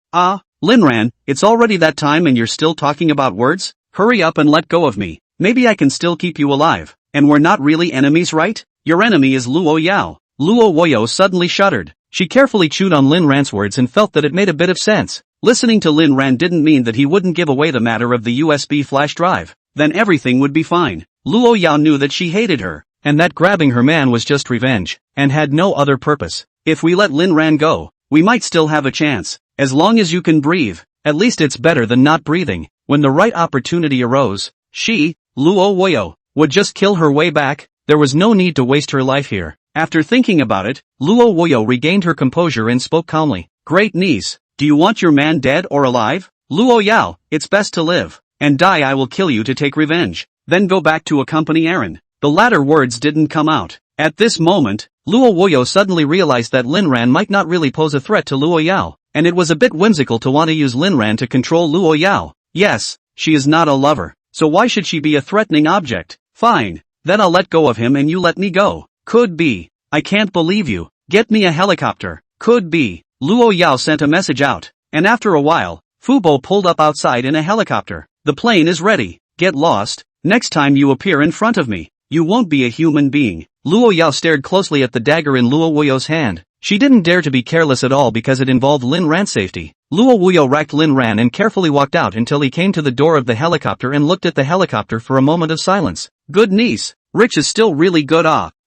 Lin Ran, it's already that time and you're still talking about words? Hurry up and let go of me. Maybe I can still keep you alive. And we're not really enemies, right? Your enemy is Luo Yao. Luo Woyo suddenly shuddered. She carefully chewed on Lin Ran's words and felt that it made a bit of sense. Listening to Lin Ran didn't mean that he wouldn't give away the matter of the USB flash drive. Then everything would be fine. Luo Yao knew that she hated her, and that grabbing her man was just revenge, and had no other purpose. If we let Lin Ran go, we might still have a chance. As long as you can breathe, at least it's better than not breathing. When the right opportunity arose, she, Luo Woyo, would just kill her way back. There was no need to waste her life here. After thinking about it, Luo Woyo regained her composure and spoke calmly. Great niece, do you want your man dead or alive? Luo Yao, it's best to live, and die. I will kill you to take revenge, then go back to accompany Aaron. The latter words didn't come out. At this moment, Luo Woyo suddenly realized that Lin Ran might not really pose a threat to Luo Yao, and it was a bit whimsical to want to use Lin Ran to control Luo Yao. Yes, she is not a lover, so why should she be a threatening object? Fine, then I'll let go of him and you let me go. Could be. I can't believe you. Get me a helicopter. Could be. Luo Yao sent a message out, and after a while, Fubo pulled up outside in a helicopter. The plane is ready. Get lost. Next time you appear in front of me, you won't be a human being. Luo Yao stared closely at the dagger in Luo Woyo's hand. She didn't dare to be careless at all because it involved Lin Ran's safety. Luo Wuyo racked Lin Ran and carefully walked out until he came to the door of the helicopter and looked at the helicopter for a moment of silence. Good niece. Rich is still really good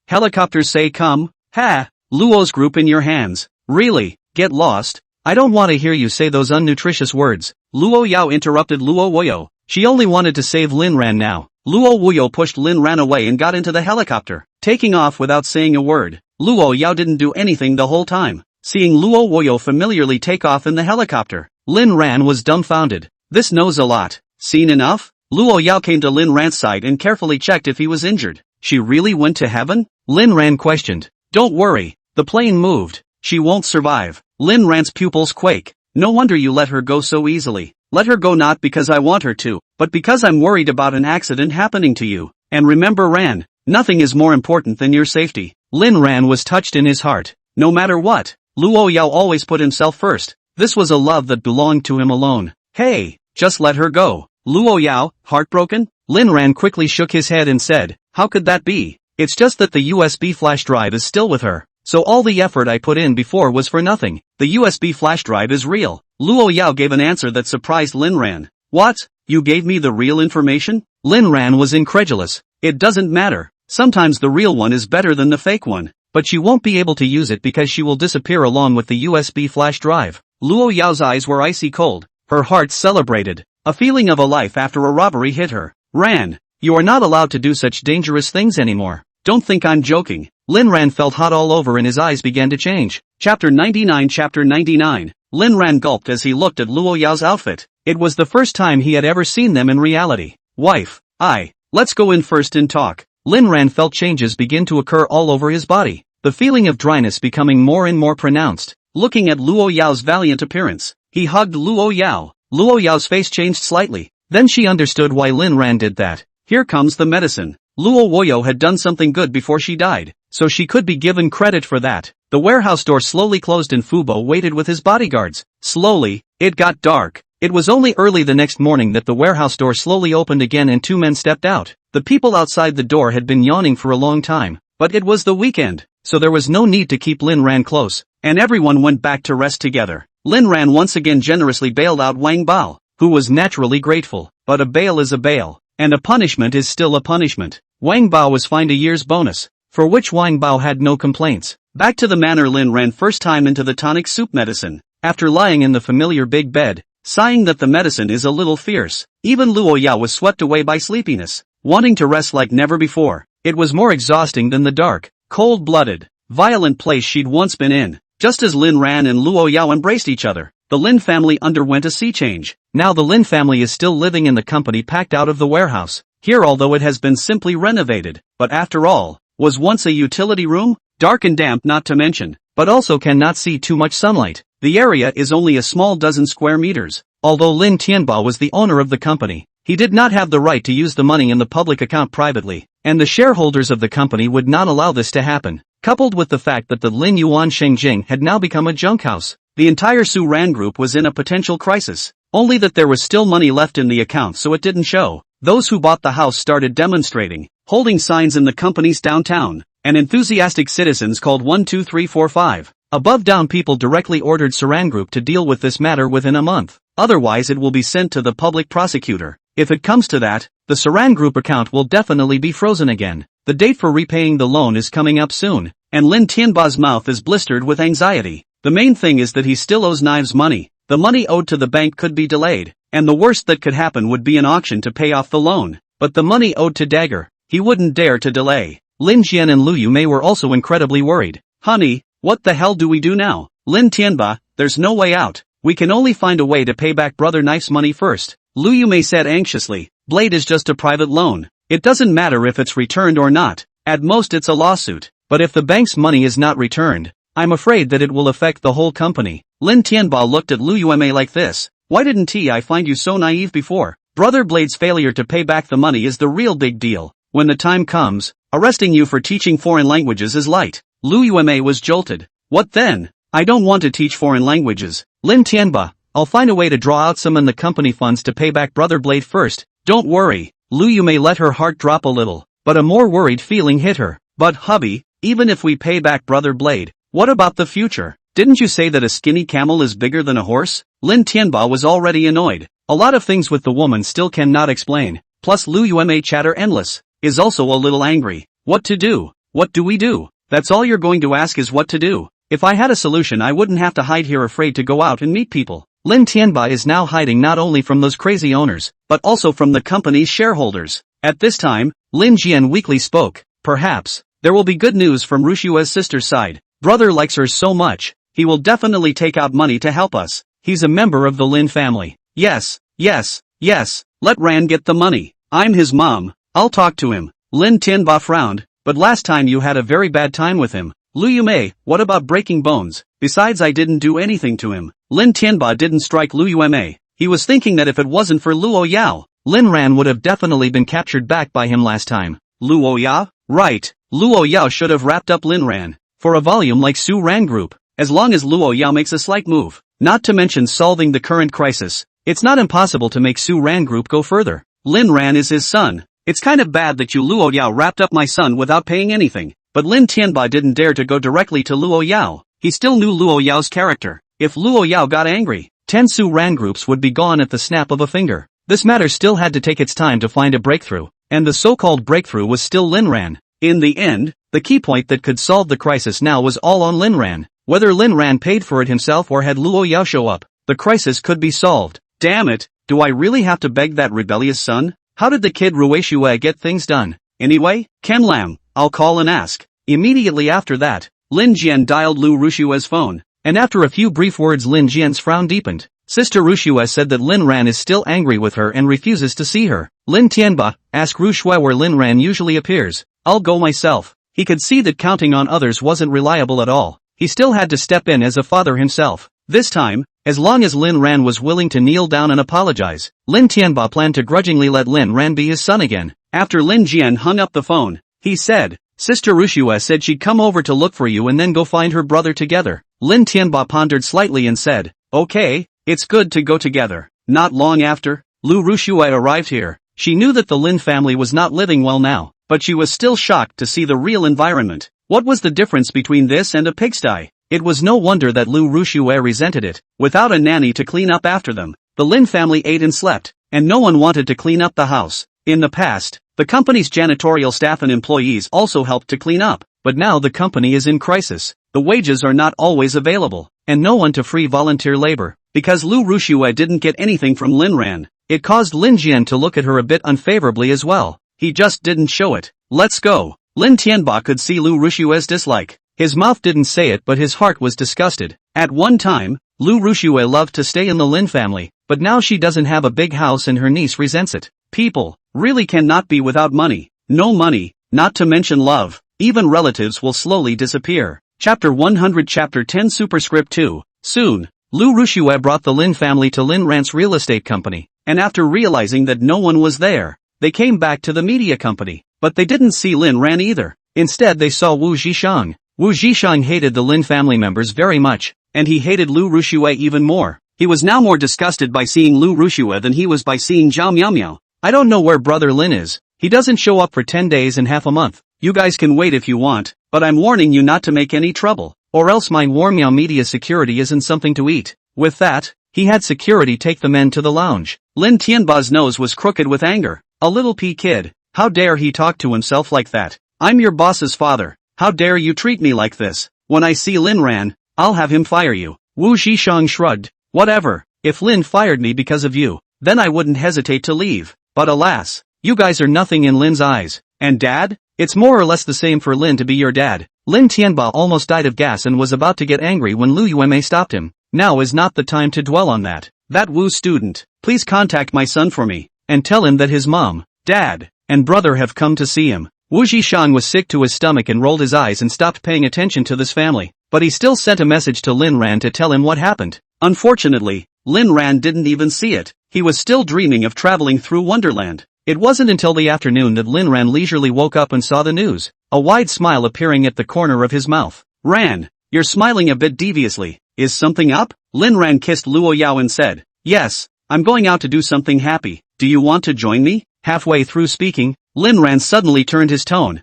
Helicopters say come. Ha. Luo's group in your hands. Really? Get lost? I don't want to hear you say those unnutritious words. Luo Yao interrupted Luo Wuyo. She only wanted to save Lin Ran now. Luo Wuyo pushed Lin Ran away and got into the helicopter, taking off without saying a word. Luo Yao didn't do anything the whole time. Seeing Luo Wuyo familiarly take off in the helicopter, Lin Ran was dumbfounded. This knows a lot. Seen enough? Luo Yao came to Lin Ran's side and carefully checked if he was injured. She really went to heaven? Lin Ran questioned. Don't worry. The plane moved. She won't survive. Lin Ran's pupils quake. No wonder you let her go so easily. Let her go not because I want her to, but because I'm worried about an accident happening to you. And remember Ran, nothing is more important than your safety. Lin Ran was touched in his heart. No matter what, Luo Yao always put himself first. This was a love that belonged to him alone. Hey, just let her go. Luo Yao, heartbroken? Lin Ran quickly shook his head and said, how could that be? It's just that the USB flash drive is still with her. So all the effort I put in before was for nothing. The USB flash drive is real. Luo Yao gave an answer that surprised Lin Ran. What? You gave me the real information? Lin Ran was incredulous. It doesn't matter. Sometimes the real one is better than the fake one. But she won't be able to use it because she will disappear along with the USB flash drive. Luo Yao's eyes were icy cold. Her heart celebrated. A feeling of a life after a robbery hit her. Ran, you are not allowed to do such dangerous things anymore. Don't think I'm joking. Lin Ran felt hot all over and his eyes began to change. Chapter 99. Chapter 99. Lin Ran gulped as he looked at Luo Yao's outfit. It was the first time he had ever seen them in reality. Wife, let's go in first and talk. Lin Ran felt changes begin to occur all over his body. The feeling of dryness becoming more and more pronounced. Looking at Luo Yao's valiant appearance, he hugged Luo Yao. Luo Yao's face changed slightly. Then she understood why Lin Ran did that. Here comes the medicine. Luo Wuyo had done something good before she died, so she could be given credit for that. The warehouse door slowly closed and Fubo waited with his bodyguards. Slowly, it got dark. It was only early the next morning that the warehouse door slowly opened again and two men stepped out. The people outside the door had been yawning for a long time, but it was the weekend, so there was no need to keep Lin Ran close, and everyone went back to rest together. Lin Ran once again generously bailed out Wang Bao, who was naturally grateful, but a bail is a bail, and a punishment is still a punishment. Wang Bao was fined a year's bonus, for which Wang Bao had no complaints. Back to the manor Lin ran first time into the tonic soup medicine, after lying in the familiar big bed, sighing that the medicine is a little fierce. Even Luo Yao was swept away by sleepiness, wanting to rest like never before. It was more exhausting than the dark, cold-blooded, violent place she'd once been in. Just as Lin Ran and Luo Yao embraced each other, the Lin family underwent a sea change. Now the Lin family is still living in the company packed out of the warehouse. Here although it has been simply renovated, but after all, was once a utility room, dark and damp not to mention, but also cannot see too much sunlight. The area is only a small dozen square meters. Although Lin Tianba was the owner of the company, he did not have the right to use the money in the public account privately, and the shareholders of the company would not allow this to happen. Coupled with the fact that the Lin Yuan Shengjing had now become a junk house, the entire Su Ran group was in a potential crisis. Only that there was still money left in the account so it didn't show. Those who bought the house started demonstrating, holding signs in the company's downtown, and enthusiastic citizens called 12345. Above down people directly ordered Saran Group to deal with this matter within a month. Otherwise it will be sent to the public prosecutor. If it comes to that, the Saran Group account will definitely be frozen again. The date for repaying the loan is coming up soon, and Lin Tianba's mouth is blistered with anxiety. The main thing is that he still owes Knives money. The money owed to the bank could be delayed, and the worst that could happen would be an auction to pay off the loan. But the money owed to Dagger, he wouldn't dare to delay. Lin Jian and Lu Yumei were also incredibly worried. Honey, what the hell do we do now? Lin Tianba, there's no way out. We can only find a way to pay back Brother Knife's money first. Lu Yumei said anxiously. Blade is just a private loan. It doesn't matter if it's returned or not. At most it's a lawsuit. But if the bank's money is not returned, I'm afraid that it will affect the whole company. Lin Tianba looked at Lu Yumei like this. Why didn't I find you so naive before? Brother Blade's failure to pay back the money is the real big deal. When the time comes, arresting you for teaching foreign languages is light. Lu Yumei was jolted. What then? I don't want to teach foreign languages. Lin Tianba, I'll find a way to draw out some in the company funds to pay back Brother Blade first. Don't worry. Lu Yumei let her heart drop a little, but a more worried feeling hit her. But hubby, even if we pay back Brother Blade, What about the future? Didn't you say that a skinny camel is bigger than a horse? Lin Tianba was already annoyed. A lot of things with the woman still cannot explain. Plus Lu Yume chatter endless. Is also a little angry. What to do? What do we do? That's all you're going to ask is what to do. If I had a solution I wouldn't have to hide here afraid to go out and meet people. Lin Tianba is now hiding not only from those crazy owners, but also from the company's shareholders. At this time, Lin Jian weakly spoke. Perhaps, there will be good news from Rushua's sister's side. Brother likes her so much, he will definitely take out money to help us. He's a member of the Lin family. Yes, let Ran get the money. I'm his mom, I'll talk to him. Lin Tianba frowned, but last time you had a very bad time with him. Lu Yume, what about breaking bones? Besides I didn't do anything to him. Lin Tianba didn't strike Lu Yume. He was thinking that if it wasn't for Luo Yao, Lin Ran would have definitely been captured back by him last time. Luo Yao? Right, Luo Yao should have wrapped up Lin Ran. For a volume like Su Ran Group, as long as Luo Yao makes a slight move, not to mention solving the current crisis, it's not impossible to make Su Ran Group go further. Lin Ran is his son. It's kind of bad that you Luo Yao wrapped up my son without paying anything. But Lin Tianba didn't dare to go directly to Luo Yao. He still knew Luo Yao's character. If Luo Yao got angry, 10 Su Ran groups would be gone at the snap of a finger. This matter still had to take its time to find a breakthrough, and the so-called breakthrough was still Lin Ran. In the end, the key point that could solve the crisis now was all on Lin Ran. Whether Lin Ran paid for it himself or had Luo Yao show up, the crisis could be solved. Damn it, do I really have to beg that rebellious son? How did the kid Ruishue get things done? Anyway, Ken Lam, I'll call and ask. Immediately after that, Lin Jian dialed Lu Rushue's phone, and after a few brief words Lin Jian's frown deepened. Sister Rushue said that Lin Ran is still angry with her and refuses to see her. Lin Tianba, ask Rushue where Lin Ran usually appears. I'll go myself. He could see that counting on others wasn't reliable at all. He still had to step in as a father himself. This time, as long as Lin Ran was willing to kneel down and apologize, Lin Tianba planned to grudgingly let Lin Ran be his son again. After Lin Jian hung up the phone, he said, Sister Rushue said she'd come over to look for you and then go find her brother together. Lin Tianba pondered slightly and said, okay, it's good to go together. Not long after, Lu Rushue arrived here. She knew that the Lin family was not living well now, but she was still shocked to see the real environment. What was the difference between this and a pigsty? It was no wonder that Lu Rushue resented it. Without a nanny to clean up after them, the Lin family ate and slept, and no one wanted to clean up the house. In the past, the company's janitorial staff and employees also helped to clean up, but now the company is in crisis. The wages are not always available, and no one to free volunteer labor. Because Lu Rushue didn't get anything from Lin Ran, it caused Lin Jian to look at her a bit unfavorably as well. He just didn't show it. Let's go. Lin Tianba could see Lu Rushue's dislike. His mouth didn't say it but his heart was disgusted. At one time, Lu Rushue loved to stay in the Lin family, but now she doesn't have a big house and her niece resents it. People really cannot be without money. No money, not to mention love. Even relatives will slowly disappear. Chapter 100 Chapter 10 Superscript 2. Soon, Lu Rushue brought the Lin family to Lin Ran's real estate company, and after realizing that no one was there, they came back to the media company. But they didn't see Lin Ran either. Instead they saw Wu Zhishang. Wu Zhishang hated the Lin family members very much, and he hated Lu Rushue even more. He was now more disgusted by seeing Lu Rushue than he was by seeing Zhao Miaomiao. I don't know where brother Lin is. He doesn't show up for 10 days and half a month. You guys can wait if you want, but I'm warning you not to make any trouble, or else my Warmiao media security isn't something to eat. With that, he had security take the men to the lounge. Lin Tianba's nose was crooked with anger. A little pea kid. How dare he talk to himself like that? I'm your boss's father. How dare you treat me like this? When I see Lin Ran, I'll have him fire you. Wu Zhishang shrugged. Whatever. If Lin fired me because of you, then I wouldn't hesitate to leave. But alas, you guys are nothing in Lin's eyes. And dad? It's more or less the same for Lin to be your dad. Lin Tianba almost died of gas and was about to get angry when Lu Yueme stopped him. Now is not the time to dwell on that. That Wu student, please contact my son for me, and tell him that his mom, dad, and brother have come to see him. Wu Zhishang was sick to his stomach and rolled his eyes and stopped paying attention to this family, but he still sent a message to Lin Ran to tell him what happened. Unfortunately, Lin Ran didn't even see it. He was still dreaming of traveling through Wonderland. It wasn't until the afternoon that Lin Ran leisurely woke up and saw the news, a wide smile appearing at the corner of his mouth. Ran, you're smiling a bit deviously. Is something up? Lin Ran kissed Luo Yao and said, yes, I'm going out to do something happy. Do you want to join me? Halfway through speaking, Lin Ran suddenly turned his tone.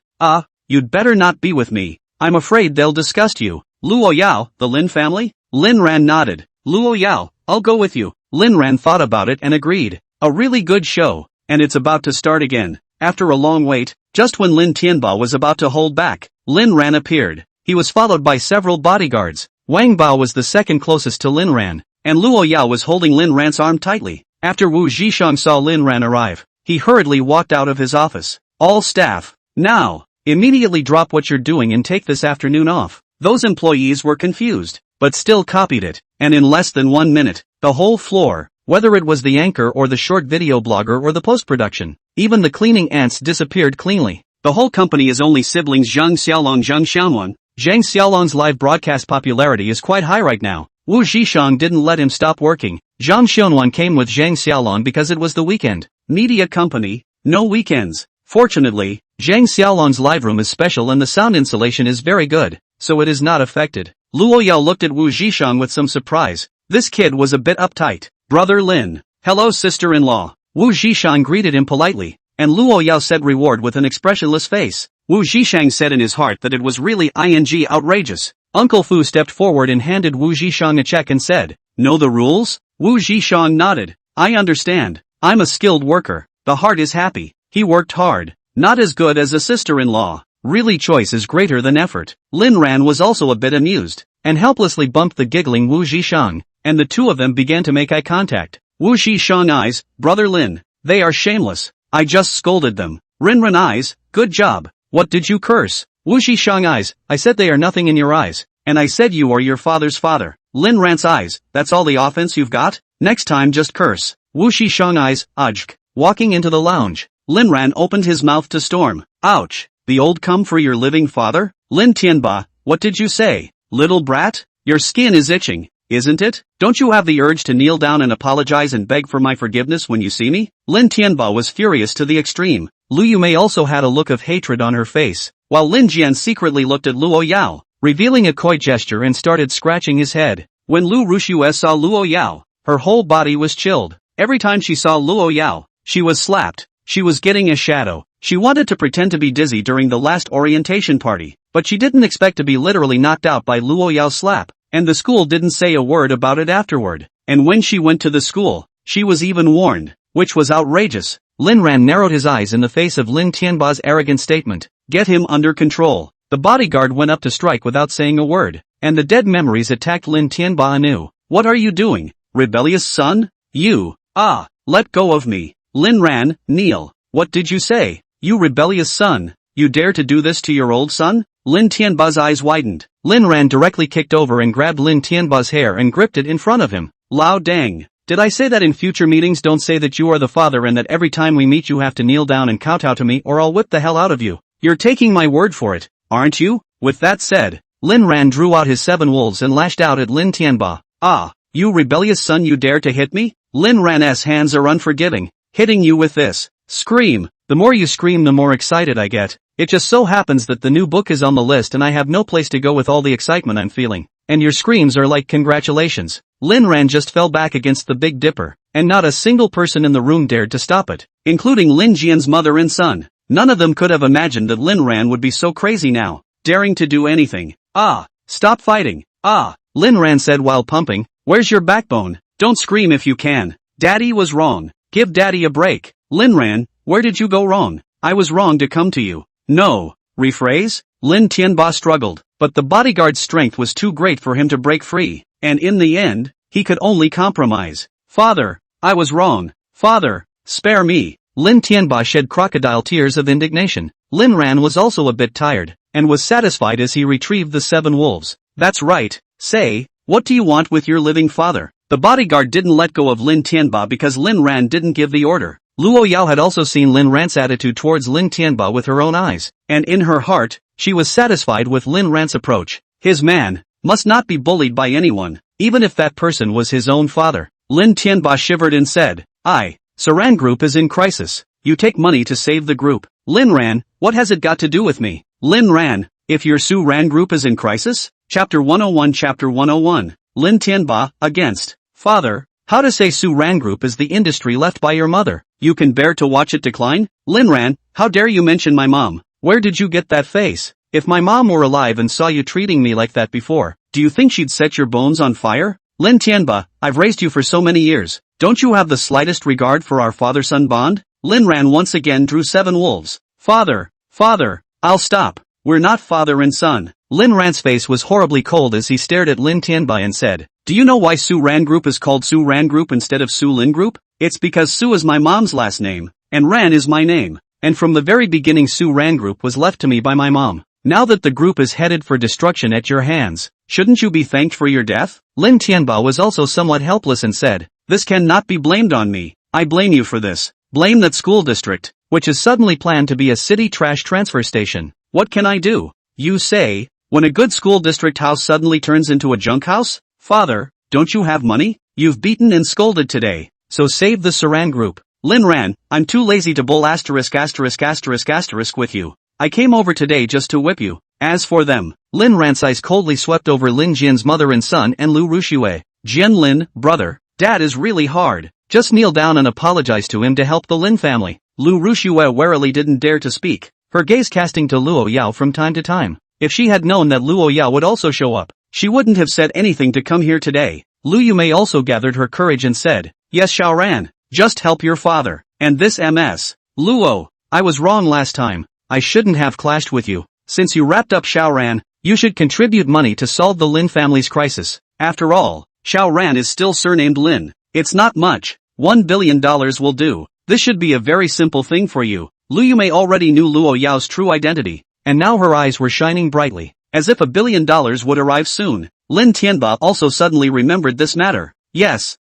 You'd better not be with me. I'm afraid they'll disgust you. Luo Yao, the Lin family? Lin Ran nodded. Luo Yao, I'll go with you. Lin Ran thought about it and agreed. A really good show, and it's about to start again. After a long wait, just when Lin Tianba was about to hold back, Lin Ran appeared. He was followed by several bodyguards. Wang Bao was the second closest to Lin Ran, and Luo Yao was holding Lin Ran's arm tightly. After Wu Zhishang saw Lin Ran arrive, he hurriedly walked out of his office. All staff, now, immediately drop what you're doing and take this afternoon off. Those employees were confused, but still copied it, and in less than 1 minute, the whole floor, whether it was the anchor or the short video blogger or the post-production, even the cleaning ants disappeared cleanly. The whole company is only siblings Zhang Xiaolong Zhang Xiaonuan. Zhang Xiaolong's live broadcast popularity is quite high right now. Wu Zhishang didn't let him stop working. Zhang Xiaonuan came with Zhang Xiaolong because it was the weekend. Media company, no weekends. Fortunately, Zhang Xiaolong's live room is special and the sound insulation is very good, so it is not affected. Luo Yao looked at Wu Zhishang with some surprise. This kid was a bit uptight. Brother Lin. Hello sister-in-law. Wu Zhishang greeted him politely, and Luo Yao said reward with an expressionless face. Wu Zhishang said in his heart that it was really outrageous. Uncle Fu stepped forward and handed Wu Zhishang a check and said, "Know the rules?" Wu Zhishang nodded. "I understand. I'm a skilled worker. The heart is happy. He worked hard. Not as good as a sister-in-law. Really choice is greater than effort." Lin Ran was also a bit amused, and helplessly bumped the giggling Wu Zhishang, and the two of them began to make eye contact. Wu Zhishang eyes, Brother Lin, they are shameless. I just scolded them. Rin eyes, good job. What did you curse? Wu Zhishang eyes, I said they are nothing in your eyes, and I said you are your father's father. Lin Ran's eyes, that's all the offense you've got? Next time just curse. Wu Zhishang eyes, Ujk. Walking into the lounge, Lin Ran opened his mouth to storm. Ouch. The old come for your living father? Lin Tianba, what did you say? Little brat? Your skin is itching, isn't it? Don't you have the urge to kneel down and apologize and beg for my forgiveness when you see me? Lin Tianba was furious to the extreme. Lu Yumei also had a look of hatred on her face, while Lin Jian secretly looked at Luo Yao, revealing a coy gesture and started scratching his head. When Lu Rushue saw Luo Yao, her whole body was chilled. Every time she saw Luo Yao, she was slapped. She was getting a shadow. She wanted to pretend to be dizzy during the last orientation party, but she didn't expect to be literally knocked out by Luo Yao's slap, and the school didn't say a word about it afterward. And when she went to the school, she was even warned, which was outrageous. Lin Ran narrowed his eyes in the face of Lin Tianba's arrogant statement. Get him under control. The bodyguard went up to strike without saying a word, and the dead memories attacked Lin Tianba anew. What are you doing, rebellious son? You, let go of me. Lin Ran, kneel. What did you say? You rebellious son, you dare to do this to your old son? Lin Tianba's eyes widened. Lin Ran directly kicked over and grabbed Lin Tianba's hair and gripped it in front of him. Lao dang. Did I say that in future meetings don't say that you are the father and that every time we meet you have to kneel down and kowtow to me or I'll whip the hell out of you? You're taking my word for it, aren't you? With that said, Lin Ran drew out his 7 wolves and lashed out at Lin Tianba. You rebellious son, you dare to hit me? Lin Ran's hands are unforgiving. Hitting you with this. Scream. The more you scream the more excited I get. It just so happens that the new book is on the list and I have no place to go with all the excitement I'm feeling. And your screams are like congratulations. Lin Ran just fell back against the Big Dipper, and not a single person in the room dared to stop it, including Lin Jian's mother and son. None of them could have imagined that Lin Ran would be so crazy now, daring to do anything. Stop fighting. Lin Ran said while pumping. Where's your backbone? Don't scream if you can. Daddy was wrong. Give Daddy a break. Lin Ran, where did you go wrong? I was wrong to come to you. No. Rephrase? Lin Tianba struggled, but the bodyguard's strength was too great for him to break free, and in the end, he could only compromise. Father, I was wrong. Father, spare me. Lin Tianba shed crocodile tears of indignation. Lin Ran was also a bit tired, and was satisfied as he retrieved the 7 wolves. That's right. Say, what do you want with your living father? The bodyguard didn't let go of Lin Tianba because Lin Ran didn't give the order. Luo Yao had also seen Lin Ran's attitude towards Lin Tianba with her own eyes, and in her heart, she was satisfied with Lin Ran's approach. His man must not be bullied by anyone, even if that person was his own father. Lin Tianba shivered and said, Saran Group is in crisis. You take money to save the group. Lin Ran, what has it got to do with me? Lin Ran, if your Su Ran Group is in crisis? Chapter 101. Chapter 101. Lin Tianba, against. Father, how to say Su Ran Group is the industry left by your mother? You can bear to watch it decline? Lin Ran, how dare you mention my mom? Where did you get that face? If my mom were alive and saw you treating me like that before, do you think she'd set your bones on fire? Lin Tianba, I've raised you for so many years. Don't you have the slightest regard for our father-son bond? Lin Ran once again drew 7 wolves. Father, I'll stop. We're not father and son. Lin Ran's face was horribly cold as he stared at Lin Tianbai and said, do you know why Su Ran Group is called Su Ran Group instead of Su Lin Group? It's because Su is my mom's last name, and Ran is my name. And from the very beginning Su Ran Group was left to me by my mom. Now that the group is headed for destruction at your hands, shouldn't you be thanked for your death? Lin Tianba was also somewhat helpless and said, this cannot be blamed on me. I blame you for this. Blame that school district, which is suddenly planned to be a city trash transfer station. What can I do? You say, when a good school district house suddenly turns into a junk house? Father, don't you have money? You've beaten and scolded today, so save the Saran Group. Lin Ran, I'm too lazy to bull ***** with you. I came over today just to whip you. As for them, Lin Ran's eyes coldly swept over Lin Jian's mother and son and Lu Ruxue. Jian Lin, brother, dad is really hard. Just kneel down and apologize to him to help the Lin family. Lu Ruxue warily didn't dare to speak, her gaze casting to Luo Yao from time to time. If she had known that Luo Yao would also show up, she wouldn't have said anything to come here today. Lu Yumei also gathered her courage and said, yes Xiao Ran, just help your father, and this MS. Luo, I was wrong last time. I shouldn't have clashed with you. Since you wrapped up Xiao Ran, you should contribute money to solve the Lin family's crisis. After all, Xiao Ran is still surnamed Lin. It's not much. $1 billion will do. This should be a very simple thing for you. Lu Yumei already knew Luo Yao's true identity, and now her eyes were shining brightly, as if $1 billion would arrive soon. Lin Tianba also suddenly remembered this matter. Yes,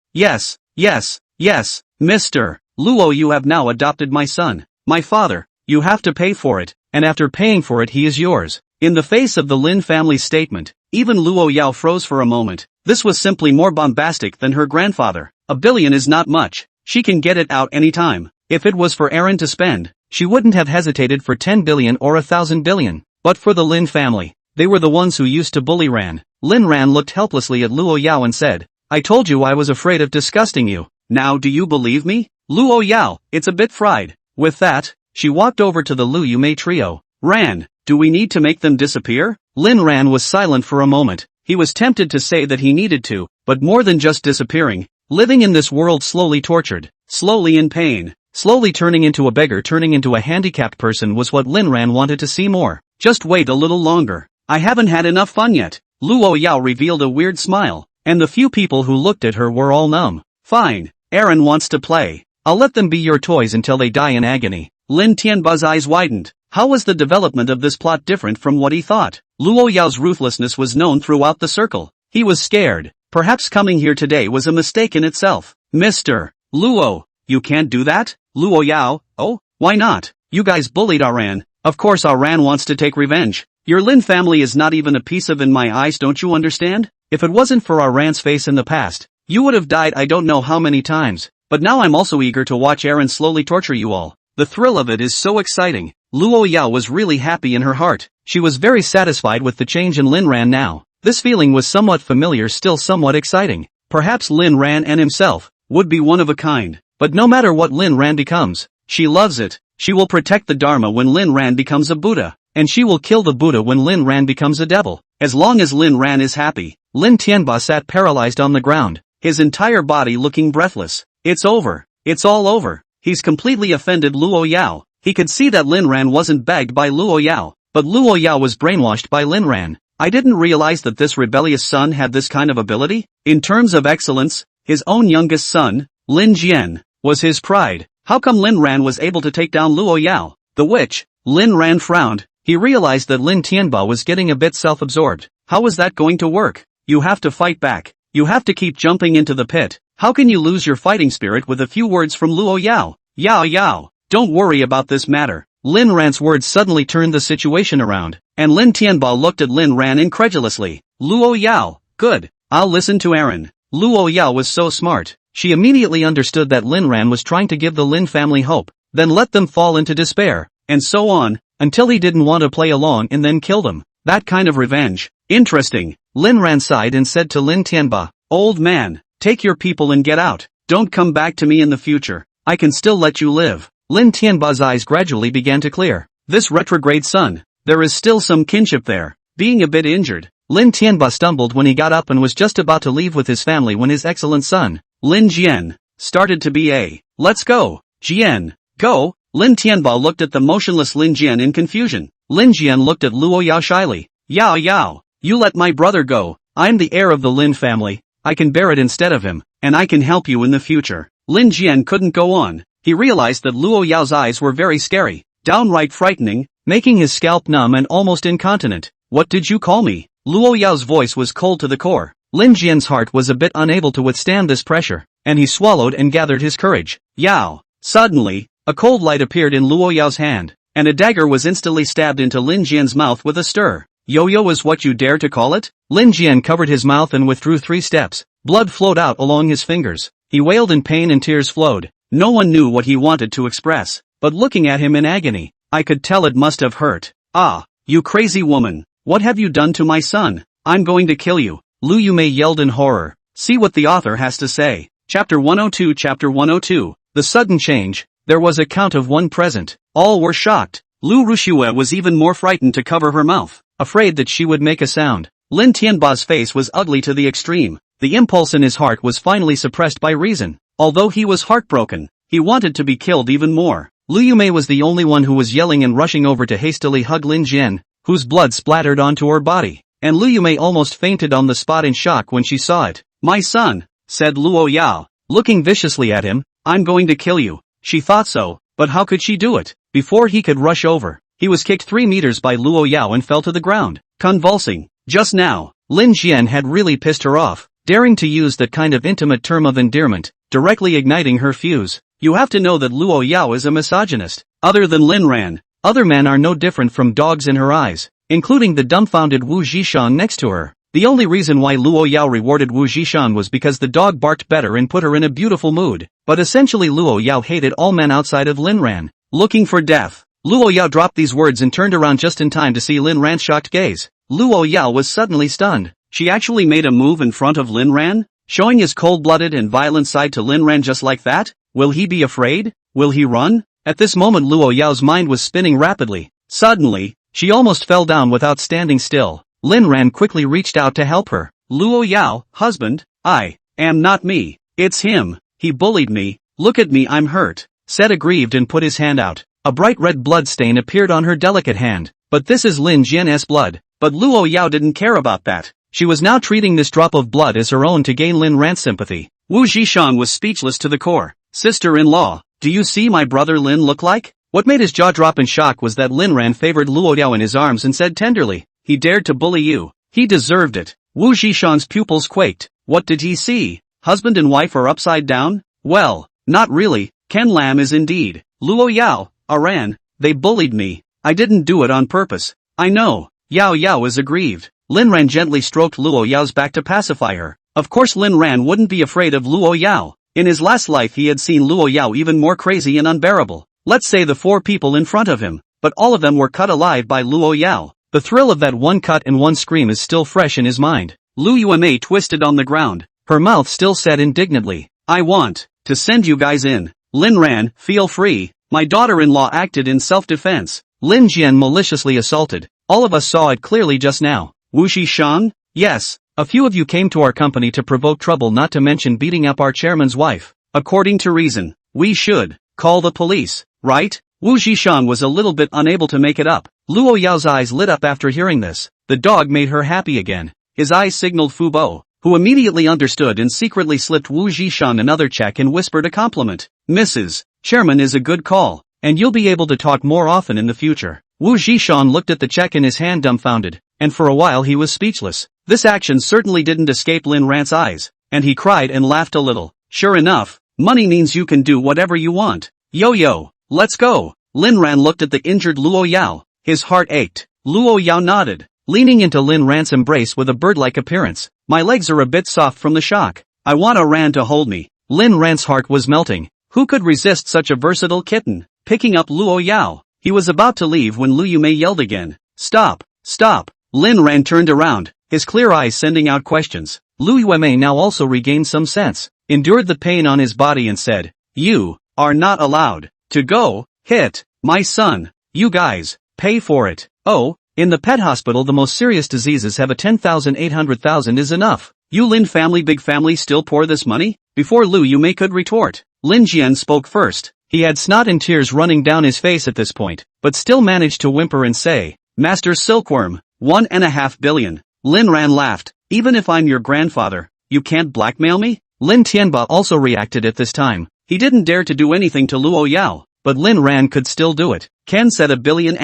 Mr. Luo, you have now adopted my son. My father, you have to pay for it, and after paying for it he is yours. In the face of the Lin family's statement, even Luo Yao froze for a moment. This was simply more bombastic than her grandfather. $1 billion is not much. She can get it out anytime. If it was for Aaron to spend, she wouldn't have hesitated for 10 billion or 1,000 billion. But for the Lin family, they were the ones who used to bully Ran. Lin Ran looked helplessly at Luo Yao and said, I told you I was afraid of disgusting you. Now do you believe me? Luo Yao, it's a bit fried. With that, she walked over to the Lu Yumei trio. Ran, do we need to make them disappear? Lin Ran was silent for a moment. He was tempted to say that he needed to, but more than just disappearing. Living in this world slowly tortured, slowly in pain, slowly turning into a beggar, turning into a handicapped person was what Lin Ran wanted to see more. Just wait a little longer. I haven't had enough fun yet. Luo Yao revealed a weird smile, and the few people who looked at her were all numb. Fine, Aaron wants to play. I'll let them be your toys until they die in agony. Lin Tianba's eyes widened. How was the development of this plot different from what he thought? Luo Yao's ruthlessness was known throughout the circle. He was scared. Perhaps coming here today was a mistake in itself. Mr. Luo, you can't do that? Luo Yao, oh, why not? You guys bullied Aran. Of course Aran wants to take revenge. Your Lin family is not even a piece of in my eyes, don't you understand? If it wasn't for Aran's face in the past, you would have died I don't know how many times. But now I'm also eager to watch Aaron slowly torture you all. The thrill of it is so exciting. Luo Yao was really happy in her heart. She was very satisfied with the change in Lin Ran now. This feeling was somewhat familiar, still somewhat exciting. Perhaps Lin Ran and himself would be one of a kind. But no matter what Lin Ran becomes, she loves it. She will protect the Dharma when Lin Ran becomes a Buddha, and she will kill the Buddha when Lin Ran becomes a devil. As long as Lin Ran is happy. Lin Tianba sat paralyzed on the ground, his entire body looking breathless. It's over. It's all over. He's completely offended Luo Yao. He could see that Lin Ran wasn't begged by Luo Yao, but Luo Yao was brainwashed by Lin Ran. I didn't realize that this rebellious son had this kind of ability. In terms of excellence, his own youngest son, Lin Jian, was his pride. How come Lin Ran was able to take down Luo Yao? The witch. Lin Ran frowned. He realized that Lin Tianba was getting a bit self-absorbed. How was that going to work? You have to fight back. You have to keep jumping into the pit. How can you lose your fighting spirit with a few words from Luo Yao? Yao, don't worry about this matter. Lin Ran's words suddenly turned the situation around, and Lin Tianba looked at Lin Ran incredulously. Luo Yao, good. I'll listen to Aaron. Luo Yao was so smart. She immediately understood that Lin Ran was trying to give the Lin family hope, then let them fall into despair, and so on, until he didn't want to play along and then kill them. That kind of revenge. Interesting. Lin Ran sighed and said to Lin Tianba, old man, take your people and get out. Don't come back to me in the future. I can still let you live. Lin Tianba's eyes gradually began to clear. This retrograde son, there is still some kinship there. Being a bit injured, Lin Tianba stumbled when he got up and was just about to leave with his family when his excellent son, Lin Jian, started to be a, let's go, Jian, go. Lin Tianba looked at the motionless Lin Jian in confusion. Lin Jian looked at Luo Yao shyly. Yao Yao, you let my brother go. I'm the heir of the Lin family. I can bear it instead of him, and I can help you in the future. Lin Jian couldn't go on. He realized that Luo Yao's eyes were very scary, downright frightening, making his scalp numb and almost incontinent. What did you call me? Luo Yao's voice was cold to the core. Lin Jian's heart was a bit unable to withstand this pressure, and he swallowed and gathered his courage. Yao. Suddenly, a cold light appeared in Luo Yao's hand, and a dagger was instantly stabbed into Lin Jian's mouth with a stir. Yo-yo is what you dare to call it? Lin Jian covered his mouth and withdrew 3 steps. Blood flowed out along his fingers. He wailed in pain and tears flowed. No one knew what he wanted to express, but looking at him in agony, I could tell it must have hurt. Ah, you crazy woman. What have you done to my son? I'm going to kill you. Lu Yumei yelled in horror. See what the author has to say. Chapter 102. Chapter 102. The sudden change. There was a count of 1 present. All were shocked. Lu Rushue was even more frightened to cover her mouth, afraid that she would make a sound. Lin Tianba's face was ugly to the extreme. The impulse in his heart was finally suppressed by reason. Although he was heartbroken, he wanted to be killed even more. Lu Yumei was the only one who was yelling and rushing over to hastily hug Lin Jian, whose blood splattered onto her body, and Lu Yumei almost fainted on the spot in shock when she saw it. My son, said Luo Yao, looking viciously at him, I'm going to kill you. She thought so, but how could she do it? Before he could rush over, he was kicked 3 meters by Luo Yao and fell to the ground, convulsing. Just now, Lin Jian had really pissed her off, daring to use that kind of intimate term of endearment, directly igniting her fuse. You have to know that Luo Yao is a misogynist. Other than Lin Ran, other men are no different from dogs in her eyes, including the dumbfounded Wu Zhishan next to her. The only reason why Luo Yao rewarded Wu Zhishan was because the dog barked better and put her in a beautiful mood, but essentially Luo Yao hated all men outside of Lin Ran. Looking for death. Luo Yao dropped these words and turned around just in time to see Lin Ran's shocked gaze. Luo Yao was suddenly stunned. She actually made a move in front of Lin Ran, showing his cold-blooded and violent side to Lin Ran just like that? Will he be afraid? Will he run? At this moment Luo Yao's mind was spinning rapidly. Suddenly, she almost fell down without standing still. Lin Ran quickly reached out to help her. Luo Yao, husband, I am not me. It's him. He bullied me. Look at me, I'm hurt. Said aggrieved and put his hand out. A bright red blood stain appeared on her delicate hand. But this is Lin Jian's blood. But Luo Yao didn't care about that. She was now treating this drop of blood as her own to gain Lin Ran's sympathy. Wu Zhishan was speechless to the core. Sister-in-law, do you see my brother Lin look like? What made his jaw drop in shock was that Lin Ran favored Luo Yao in his arms and said tenderly, he dared to bully you. He deserved it. Wu Zhishan's pupils quaked. What did he see? Husband and wife are upside down? Well, not really. Ken Lam is indeed. Luo Yao, Aran, they bullied me. I didn't do it on purpose. I know. Yao Yao is aggrieved. Lin Ran gently stroked Luo Yao's back to pacify her. Of course Lin Ran wouldn't be afraid of Luo Yao. In his last life he had seen Luo Yao even more crazy and unbearable. Let's say the 4 people in front of him, but all of them were cut alive by Luo Yao. The thrill of that one cut and one scream is still fresh in his mind. Lu Yumei twisted on the ground, her mouth still set indignantly. I want to send you guys in. Lin Ran, feel free. My daughter-in-law acted in self-defense. Lin Jian maliciously assaulted. All of us saw it clearly just now. Wu Zhishan? Yes. A few of you came to our company to provoke trouble, not to mention beating up our chairman's wife. According to reason, we should call the police, right? Wu Zhishan was a little bit unable to make it up. Luo Yao's eyes lit up after hearing this. The dog made her happy again. His eyes signaled Fu Bo, who immediately understood and secretly slipped Wu Zhishan another check and whispered a compliment. Mrs. Chairman is a good call, and you'll be able to talk more often in the future. Wu Zhishan looked at the check in his hand dumbfounded, and for a while he was speechless. This action certainly didn't escape Lin Ran's eyes, and he cried and laughed a little. Sure enough, money means you can do whatever you want. Yo-yo, let's go. Lin Ran looked at the injured Luo Yao. His heart ached. Luo Yao nodded, leaning into Lin Ran's embrace with a bird-like appearance. My legs are a bit soft from the shock. I want a Ran to hold me. Lin Ran's heart was melting. Who could resist such a versatile kitten? Picking up Luo Yao, he was about to leave when Lu Yumei yelled again. Stop, stop. Lin Ran turned around, his clear eyes sending out questions. Lu Yumei now also regained some sense, endured the pain on his body and said, you are not allowed to go hit my son. You guys, Pay for it. Oh, in the pet hospital the most serious diseases have a 10,000 800,000 is enough. You Lin family big family still pour this money? Before Lu Yumei could retort, Lin Jian spoke first. He had snot and tears running down his face at this point, but still managed to whimper and say, Master Silkworm, 1.5 billion. Lin Ran laughed. Even if I'm your grandfather, you can't blackmail me? Lin Tianba also reacted at this time. He didn't dare to do anything to Luo Yao, but Lin Ran could still do it. Ken said 1.5 billion.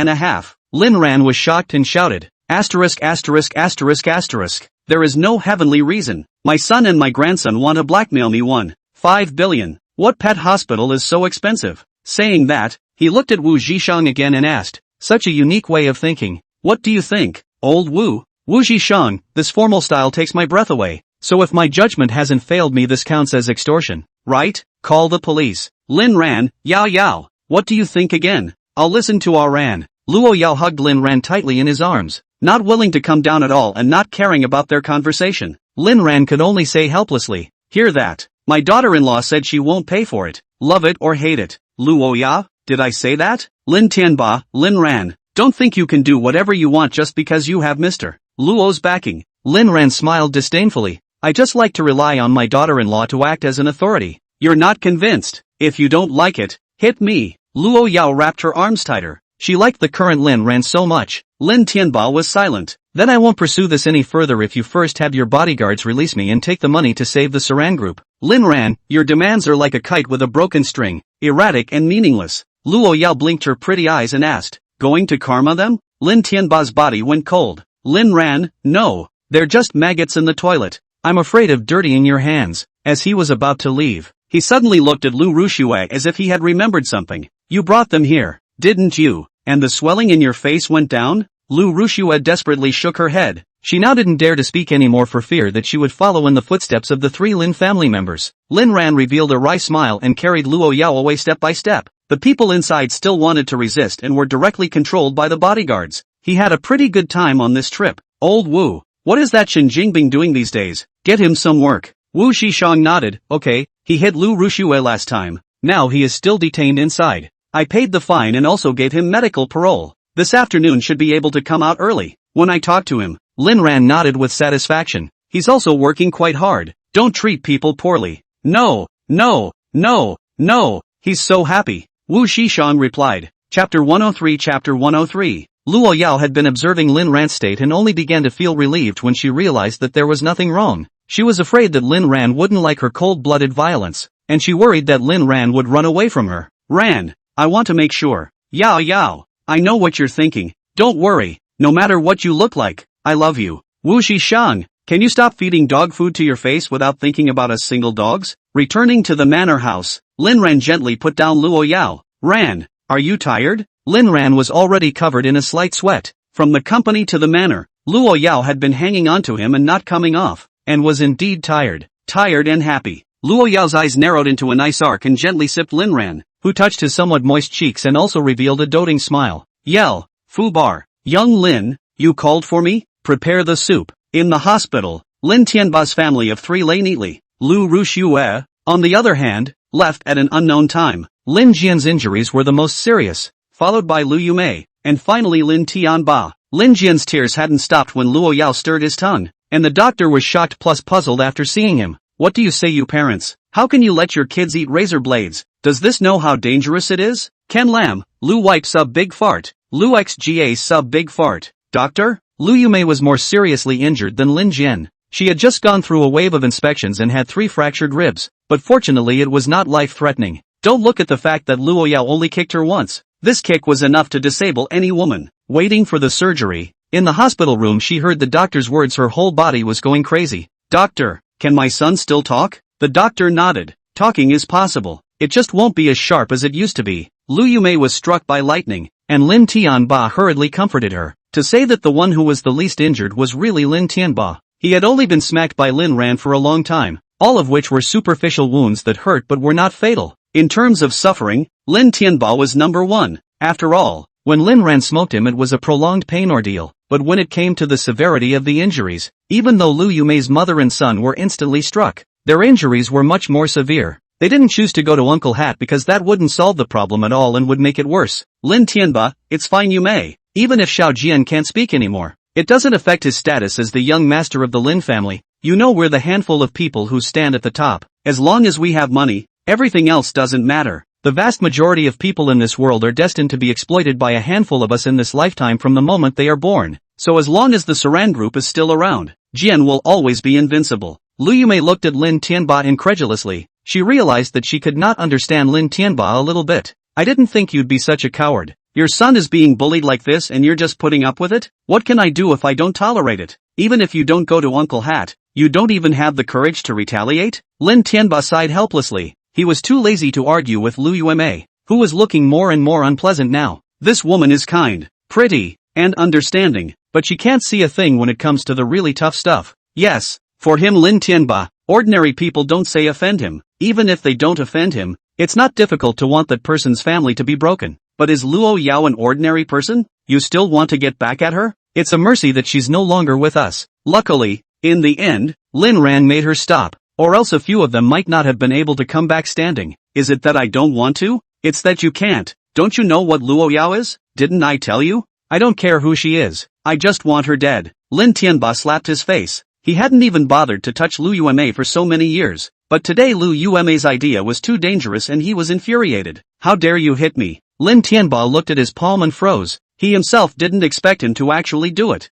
Lin Ran was shocked and shouted, asterisk asterisk asterisk asterisk. There is no heavenly reason. My son and my grandson want to blackmail me 1.5 billion. What pet hospital is so expensive? Saying that, he looked at Wu Zhishang again and asked, such a unique way of thinking. What do you think, old Wu? Wu Zhishang, this formal style takes my breath away. So if my judgment hasn't failed me this counts as extortion, right? Call the police. Lin Ran, Yao Yao. What do you think again? I'll listen to our Ran. Luo Yao hugged Lin Ran tightly in his arms, not willing to come down at all and not caring about their conversation. Lin Ran could only say helplessly, hear that? My daughter-in-law said she won't pay for it. Love it or hate it. Luo Yao, did I say that? Lin Tianba, Lin Ran, don't think you can do whatever you want just because you have Mr. Luo's backing. Lin Ran smiled disdainfully. I just like to rely on my daughter-in-law to act as an authority. You're not convinced. If you don't like it, hit me. Luo Yao wrapped her arms tighter. She liked the current Lin Ran so much. Lin Tianba was silent. Then I won't pursue this any further if you first have your bodyguards release me and take the money to save the Saran group. Lin Ran, your demands are like a kite with a broken string, erratic and meaningless. Luo Yao blinked her pretty eyes and asked, going to karma them? Lin Tianba's body went cold. Lin Ran, no. They're just maggots in the toilet. I'm afraid of dirtying your hands. As he was about to leave, he suddenly looked at Lu Rushue as if he had remembered something. You brought them here, didn't you? And the swelling in your face went down? Lu Rushue desperately shook her head. She now didn't dare to speak anymore for fear that she would follow in the footsteps of the 3 Lin family members. Lin Ran revealed a wry smile and carried Luo Yao away step by step. The people inside still wanted to resist and were directly controlled by the bodyguards. He had a pretty good time on this trip. Old Wu, what is that Shen Jingbing doing these days? Get him some work. Wu Shishang nodded. Okay, he hit Lu Rushue last time. Now he is still detained inside. I paid the fine and also gave him medical parole. This afternoon should be able to come out early. When I talk to him, Lin Ran nodded with satisfaction. He's also working quite hard. Don't treat people poorly. No, no, no, no. He's so happy. Wu Shishang replied. Chapter 103 Chapter 103 Luo Yao had been observing Lin Ran's state and only began to feel relieved when she realized that there was nothing wrong. She was afraid that Lin Ran wouldn't like her cold-blooded violence, and she worried that Lin Ran would run away from her. Ran, I want to make sure. Yao Yao, I know what you're thinking. Don't worry, no matter what you look like, I love you. Wu Shishang, can you stop feeding dog food to your face without thinking about us single dogs? Returning to the manor house, Lin Ran gently put down Luo Yao. Ran, are you tired? Lin Ran was already covered in a slight sweat. From the company to the manor, Luo Yao had been hanging on to him and not coming off, and was indeed tired. Tired and happy. Luo Yao's eyes narrowed into a nice arc and gently sipped Lin Ran, who touched his somewhat moist cheeks and also revealed a doting smile. Yell, Fu Bar. Young Lin, you called for me? Prepare the soup. In the hospital, Lin Tianba's family of 3 lay neatly. Lu Rushue, on the other hand, left at an unknown time. Lin Jian's injuries were the most serious, followed by Lu Yumei, and finally Lin Tianba. Lin Jian's tears hadn't stopped when Luo Yao stirred his tongue, and the doctor was shocked plus puzzled after seeing him. What do you say, you parents? How can you let your kids eat razor blades? Does this know how dangerous it is? Ken Lam, Lu Wipe sub big fart. Lu XGA sub big fart. Doctor? Lu Yumei was more seriously injured than Lin Jian. She had just gone through a wave of inspections and had 3 fractured ribs, but fortunately it was not life-threatening. Don't look at the fact that Luo Yao only kicked her once. This kick was enough to disable any woman. Waiting for the surgery. In the hospital room she heard the doctor's words. Her whole body was going crazy. Doctor, can my son still talk? The doctor nodded. Talking is possible. It just won't be as sharp as it used to be. Lu Yumei was struck by lightning, and Lin Tianba hurriedly comforted her. To say that the one who was the least injured was really Lin Tianba. He had only been smacked by Lin Ran for a long time, all of which were superficial wounds that hurt but were not fatal. In terms of suffering, Lin Tianba was number 1. After all, when Lin Ran smoked him it was a prolonged pain ordeal, but when it came to the severity of the injuries, even though Lu Yumei's mother and son were instantly struck, their injuries were much more severe. They didn't choose to go to Uncle Hat because that wouldn't solve the problem at all and would make it worse. Lin Tianba, it's fine Yumei. Even if Xiao Jian can't speak anymore, it doesn't affect his status as the young master of the Lin family. You know, we're the handful of people who stand at the top. As long as we have money, everything else doesn't matter. The vast majority of people in this world are destined to be exploited by a handful of us in this lifetime from the moment they are born. So as long as the Saran group is still around, Jian will always be invincible. Lu Yumei looked at Lin Tianba incredulously. She realized that she could not understand Lin Tianba a little bit. I didn't think you'd be such a coward. Your son is being bullied like this and you're just putting up with it? What can I do if I don't tolerate it? Even if you don't go to Uncle Hat, you don't even have the courage to retaliate? Lin Tianba sighed helplessly. He was too lazy to argue with Lu Yumei, who was looking more and more unpleasant now. This woman is kind, pretty, and understanding, but she can't see a thing when it comes to the really tough stuff. Yes, for him Lin Tianba, ordinary people don't say offend him. Even if they don't offend him, it's not difficult to want that person's family to be broken. But is Luo Yao an ordinary person? You still want to get back at her? It's a mercy that she's no longer with us. Luckily, in the end, Lin Ran made her stop, or else a few of them might not have been able to come back standing. Is it that I don't want to? It's that you can't. Don't you know what Luo Yao is? Didn't I tell you? I don't care who she is. I just want her dead. Lin Tianba slapped his face. He hadn't even bothered to touch Lu Yumei for so many years. But today Lu Yumei's idea was too dangerous and he was infuriated. How dare you hit me? Lin Tianba looked at his palm and froze. He himself didn't expect him to actually do it.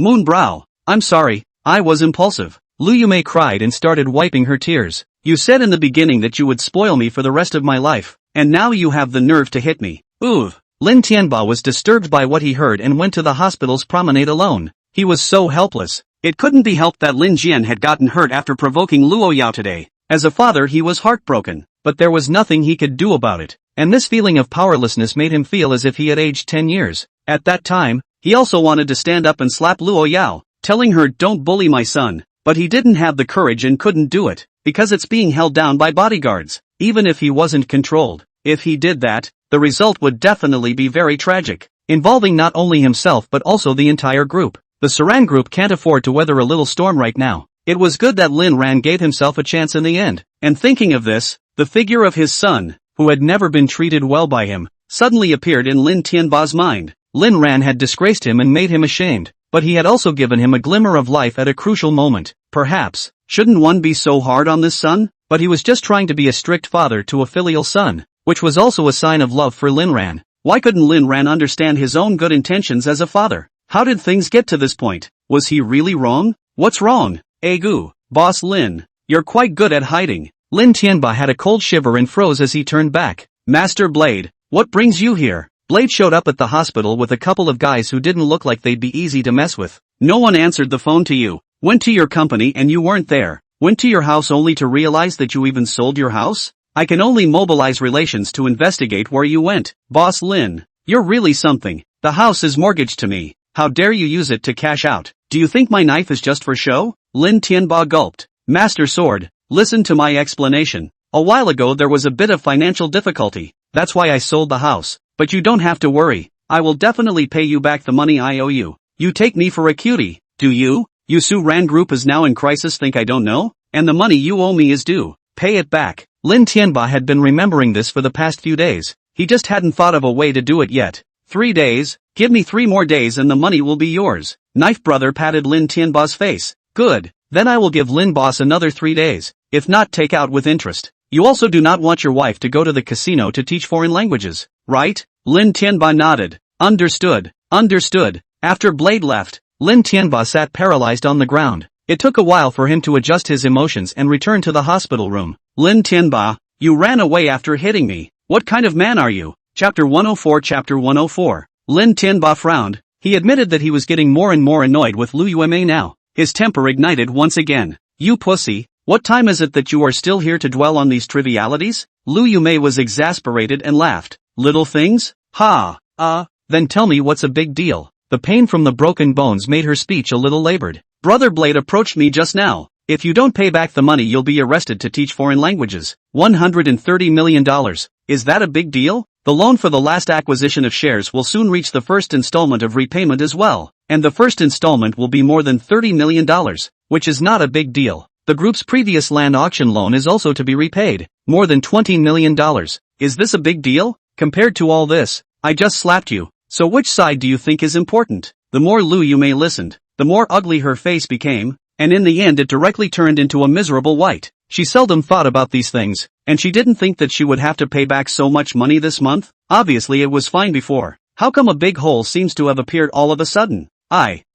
Moonbrow. I'm sorry, I was impulsive. Lu Yumei cried and started wiping her tears. You said in the beginning that you would spoil me for the rest of my life, and now you have the nerve to hit me. Ooh. Lin Tianba was disturbed by what he heard and went to the hospital's promenade alone. He was so helpless. It couldn't be helped that Lin Jian had gotten hurt after provoking Luo Yao today. As a father he was heartbroken, but there was nothing he could do about it, and this feeling of powerlessness made him feel as if he had aged 10 years. At that time, he also wanted to stand up and slap Luo Yao, telling her don't bully my son, but he didn't have the courage and couldn't do it, because it's being held down by bodyguards, even if he wasn't controlled. If he did that, the result would definitely be very tragic, involving not only himself but also the entire group. The Saran group can't afford to weather a little storm right now. It was good that Lin Ran gave himself a chance in the end, and thinking of this, the figure of his son, who had never been treated well by him, suddenly appeared in Lin Tianba's mind. Lin Ran had disgraced him and made him ashamed, but he had also given him a glimmer of life at a crucial moment. Perhaps, shouldn't one be so hard on this son? But he was just trying to be a strict father to a filial son, which was also a sign of love for Lin Ran. Why couldn't Lin Ran understand his own good intentions as a father? How did things get to this point? Was he really wrong? What's wrong? Egu, Boss Lin, you're quite good at hiding. Lin Tianba had a cold shiver and froze as he turned back. Master Blade, what brings you here? Blade showed up at the hospital with a couple of guys who didn't look like they'd be easy to mess with. No one answered the phone to you. Went to your company and you weren't there. Went to your house only to realize that you even sold your house? I can only mobilize relations to investigate where you went. Boss Lin, you're really something. The house is mortgaged to me. How dare you use it to cash out? Do you think my knife is just for show? Lin Tianba gulped. Master Sword, listen to my explanation. A while ago there was a bit of financial difficulty. That's why I sold the house. But you don't have to worry. I will definitely pay you back the money I owe you. You take me for a cutie, do you? You Su Ran group is now in crisis, think I don't know? And the money you owe me is due. Pay it back. Lin Tianba had been remembering this for the past few days. He just hadn't thought of a way to do it yet. 3 days? Give me 3 more days and the money will be yours. Knife Brother patted Lin Tianba's face. Good. Then I will give Lin Boss another 3 days. If not, take out with interest. You also do not want your wife to go to the casino to teach foreign languages, right? Lin Tianba nodded. Understood. Understood. After Blade left, Lin Tianba sat paralyzed on the ground. It took a while for him to adjust his emotions and return to the hospital room. Lin Tianba, you ran away after hitting me. What kind of man are you? Chapter 104. Chapter 104. Lin Tianba frowned. He admitted that he was getting more and more annoyed with Lu Yumei now. His temper ignited once again. You pussy, what time is it that you are still here to dwell on these trivialities? Lu Yumei was exasperated and laughed. Little things? Ha, then tell me what's a big deal. The pain from the broken bones made her speech a little labored. Brother Blade approached me just now. If you don't pay back the money you'll be arrested to teach foreign languages. $130 million. Is that a big deal? The loan for the last acquisition of shares will soon reach the first installment of repayment as well, and the first installment will be more than $30 million, which is not a big deal. The group's previous land auction loan is also to be repaid, more than $20 million. Is this a big deal? Compared to all this, I just slapped you, So which side do you think is important? The more Lu Yume listened, the more ugly her face became, and in the end it directly turned into a miserable white. She seldom thought about these things, and she didn't think that she would have to pay back so much money this month. Obviously it was fine before. How come a big hole seems to have appeared all of a sudden?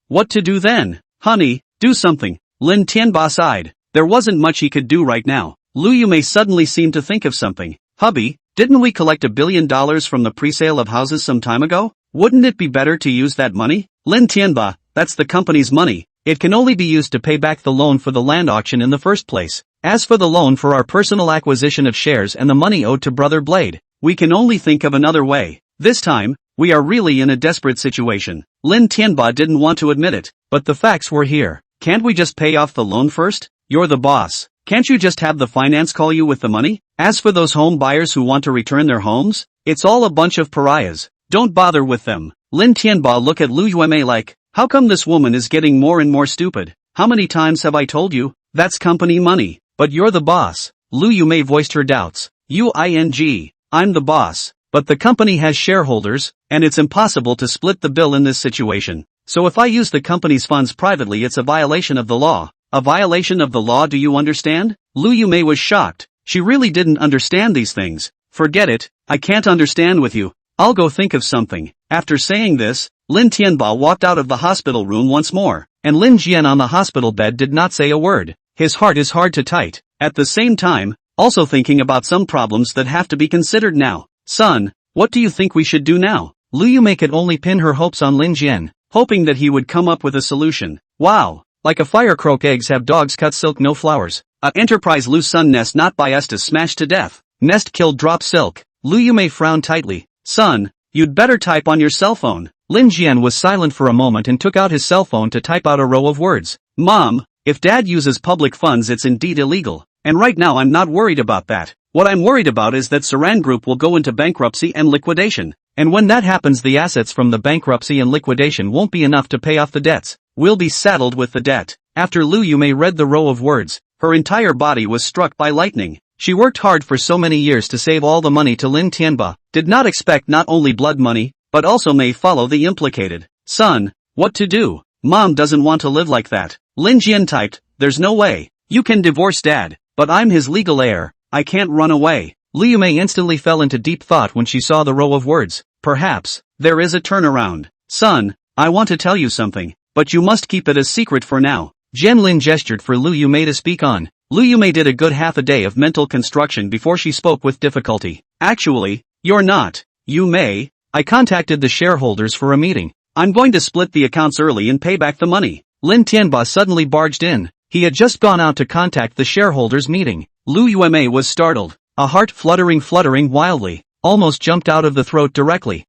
What to do then? Honey, do something. Lin Tianba sighed. There wasn't much he could do right now. Lu Yume suddenly seemed to think of something. Hubby, didn't we collect $1 billion from the pre-sale of houses some time ago? Wouldn't it be better to use that money? Lin Tianba, that's the company's money. It can only be used to pay back the loan for the land auction in the first place. As for the loan for our personal acquisition of shares and the money owed to Brother Blade, we can only think of another way. This time, we are really in a desperate situation. Lin Tianba didn't want to admit it, but the facts were here. Can't we just pay off the loan first? You're the boss. Can't you just have the finance call you with the money? As for those home buyers who want to return their homes, it's all a bunch of pariahs. Don't bother with them. Lin Tianba looked at Lu Yume like, how come this woman is getting more and more stupid? How many times have I told you? That's company money. But you're the boss. Lu Yume voiced her doubts. I'm the boss. But the company has shareholders, and it's impossible to split the bill in this situation. So if I use the company's funds privately it's a violation of the law. A violation of the law, do you understand? Lu Yume was shocked. She really didn't understand these things. Forget it, I can't understand with you. I'll go think of something. After saying this, Lin Tianba walked out of the hospital room once more, and Lin Jian on the hospital bed did not say a word. His heart is hard to tight. At the same time, also thinking about some problems that have to be considered now. Son, what do you think we should do now? Lu Yume could only pin her hopes on Lin Jian, hoping that he would come up with a solution. Wow, like a fire croak eggs have dogs cut silk no flowers. A enterprise loose sun nest not by Estes smashed to death. Nest killed drop silk. Lu Yume frowned tightly. Son, you'd better type on your cell phone. Lin Jian was silent for a moment and took out his cell phone to type out a row of words. Mom, if Dad uses public funds it's indeed illegal. And right now I'm not worried about that. What I'm worried about is that Saran Group will go into bankruptcy and liquidation. And when that happens the assets from the bankruptcy and liquidation won't be enough to pay off the debts. We'll be saddled with the debt. After Lu Yume read the row of words, her entire body was struck by lightning. She worked hard for so many years to save all the money to Lin Tianba, did not expect not only blood money, but also may follow the implicated. Son, what to do? Mom doesn't want to live like that. Lin Jian typed, there's no way. You can divorce Dad, but I'm his legal heir. I can't run away. Lu Yume instantly fell into deep thought when she saw the row of words. Perhaps, there is a turnaround. Son, I want to tell you something, but you must keep it a secret for now. Jian Lin gestured for Lu Yume to speak on. Lu Yume did a good half a day of mental construction before she spoke with difficulty. Actually, you're not. You may. I contacted the shareholders for a meeting. I'm going to split the accounts early and pay back the money. Lin Tianba suddenly barged in. He had just gone out to contact the shareholders meeting. Lu Yume was startled. A heart fluttering wildly, almost jumped out of the throat directly.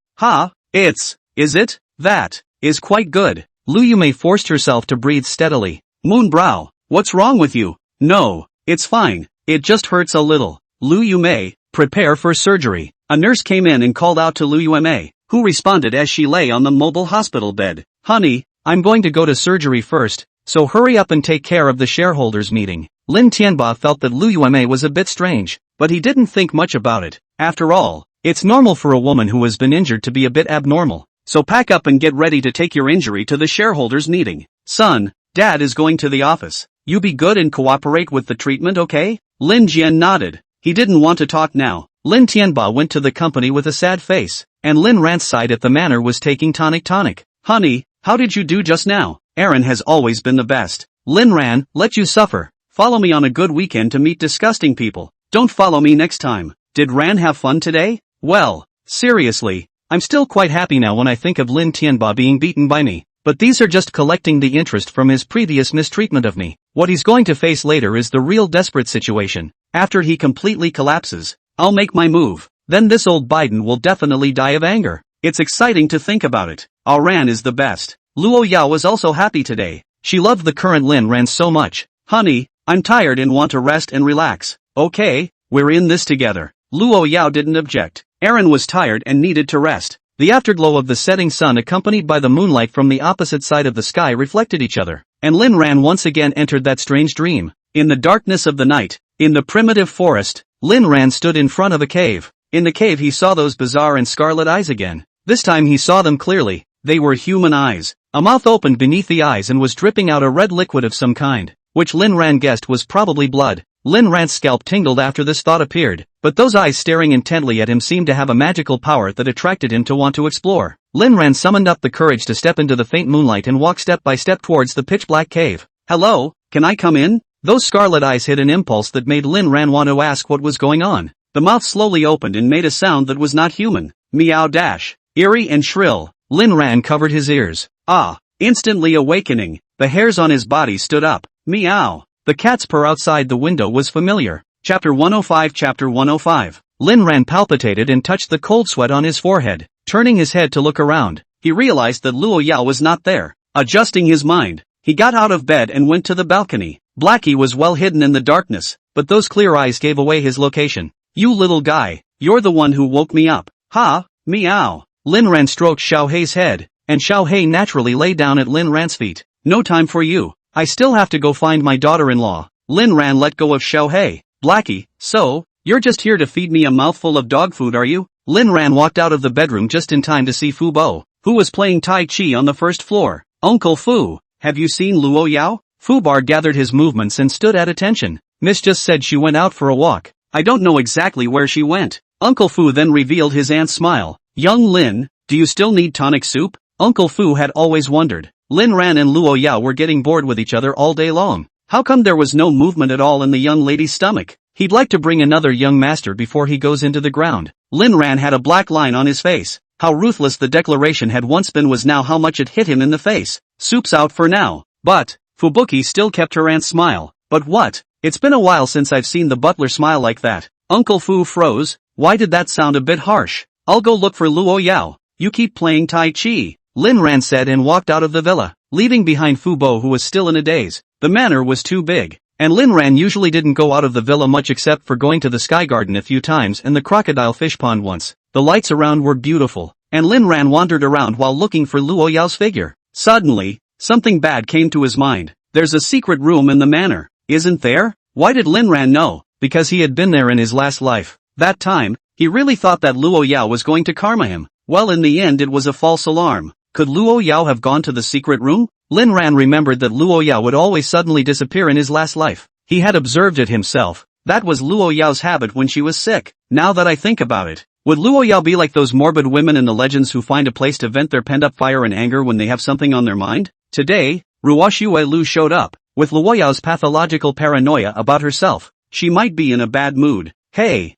Is it? That is quite good. Lu Yume forced herself to breathe steadily. Moonbrow, what's wrong with you? No, it's fine. It just hurts a little. Lu Yume, prepare for surgery. A nurse came in and called out to Lu Yume, who responded as she lay on the mobile hospital bed. Honey, I'm going to go to surgery first, so hurry up and take care of the shareholders meeting. Lin Tianba felt that Lu Yume was a bit strange, but he didn't think much about it. After all, it's normal for a woman who has been injured to be a bit abnormal. So pack up and get ready to take your injury to the shareholders meeting. Son, Dad is going to the office. You be good and cooperate with the treatment, okay? Lin Jian nodded. He didn't want to talk now. Lin Tianba went to the company with a sad face, and Lin Ran sighed at the manner was taking tonic. Honey, how did you do just now? Aaron has always been the best. Lin Ran, let you suffer. Follow me on a good weekend to meet disgusting people. Don't follow me next time. Did Ran have fun today? Well, seriously, I'm still quite happy now when I think of Lin Tianba being beaten by me. But these are just collecting the interest from his previous mistreatment of me. What he's going to face later is the real desperate situation. After he completely collapses, I'll make my move. Then this old Biden will definitely die of anger. It's exciting to think about it. Ran is the best. Luo Yao was also happy today. She loved the current Lin Ran so much. Honey, I'm tired and want to rest and relax. Okay, we're in this together. Luo Yao didn't object. Aaron was tired and needed to rest. The afterglow of the setting sun accompanied by the moonlight from the opposite side of the sky reflected each other, and Lin Ran once again entered that strange dream. In the darkness of the night, in the primitive forest, Lin Ran stood in front of a cave. In the cave he saw those bizarre and scarlet eyes again. This time he saw them clearly. They were human eyes. A mouth opened beneath the eyes and was dripping out a red liquid of some kind, which Lin Ran guessed was probably blood. Lin Ran's scalp tingled after this thought appeared, but those eyes staring intently at him seemed to have a magical power that attracted him to want to explore. Lin Ran summoned up the courage to step into the faint moonlight and walk step by step towards the pitch-black cave. "Hello, can I come in?" Those scarlet eyes hid an impulse that made Lin Ran want to ask what was going on. The mouth slowly opened and made a sound that was not human. Meow dash. Eerie and shrill. Lin Ran covered his ears. Ah! Instantly awakening, the hairs on his body stood up. Meow. The cat's purr outside the window was familiar. Chapter 105. Chapter 105. Lin Ran palpitated and touched the cold sweat on his forehead. Turning his head to look around, he realized that Luo Yao was not there. Adjusting his mind, he got out of bed and went to the balcony. Blackie was well hidden in the darkness, but those clear eyes gave away his location. "You little guy, you're the one who woke me up." "Ha, meow." Lin Ran stroked Xiao Hei's head, and Xiao Hei naturally lay down at Lin Ran's feet. "No time for you. I still have to go find my daughter-in-law." Lin Ran let go of Xiao Hei. "Blackie, so, you're just here to feed me a mouthful of dog food, are you?" Lin Ran walked out of the bedroom just in time to see Fu Bo, who was playing Tai Chi on the first floor. "Uncle Fu, have you seen Luo Yao?" Fu Bar gathered his movements and stood at attention. "Miss just said she went out for a walk. I don't know exactly where she went." Uncle Fu then revealed his aunt's smile. "Young Lin, do you still need tonic soup?" Uncle Fu had always wondered. Lin Ran and Luo Yao were getting bored with each other all day long. How come there was no movement at all in the young lady's stomach? He'd like to bring another young master before he goes into the ground. Lin Ran had a black line on his face. How ruthless the declaration had once been was now how much it hit him in the face. "Soup's out for now." But Fubuki still kept her aunt's smile. "But what? It's been a while since I've seen the butler smile like that." Uncle Fu froze. "Why did that sound a bit harsh? I'll go look for Luo Yao. You keep playing Tai Chi," Lin Ran said and walked out of the villa, leaving behind Fu Bo who was still in a daze. The manor was too big, and Lin Ran usually didn't go out of the villa much except for going to the Sky Garden a few times and the crocodile fish pond once. The lights around were beautiful, and Lin Ran wandered around while looking for Luo Yao's figure. Suddenly, something bad came to his mind. There's a secret room in the manor, isn't there? Why did Lin Ran know? Because he had been there in his last life. That time, he really thought that Luo Yao was going to karma him. Well, in the end it was a false alarm. Could Luo Yao have gone to the secret room? Lin Ran remembered that Luo Yao would always suddenly disappear in his last life. He had observed it himself. That was Luo Yao's habit when she was sick. Now that I think about it, would Luo Yao be like those morbid women in the legends who find a place to vent their pent-up fire and anger when they have something on their mind? Today, Ruoxue Lu showed up, with Luo Yao's pathological paranoia about herself. She might be in a bad mood. Hey,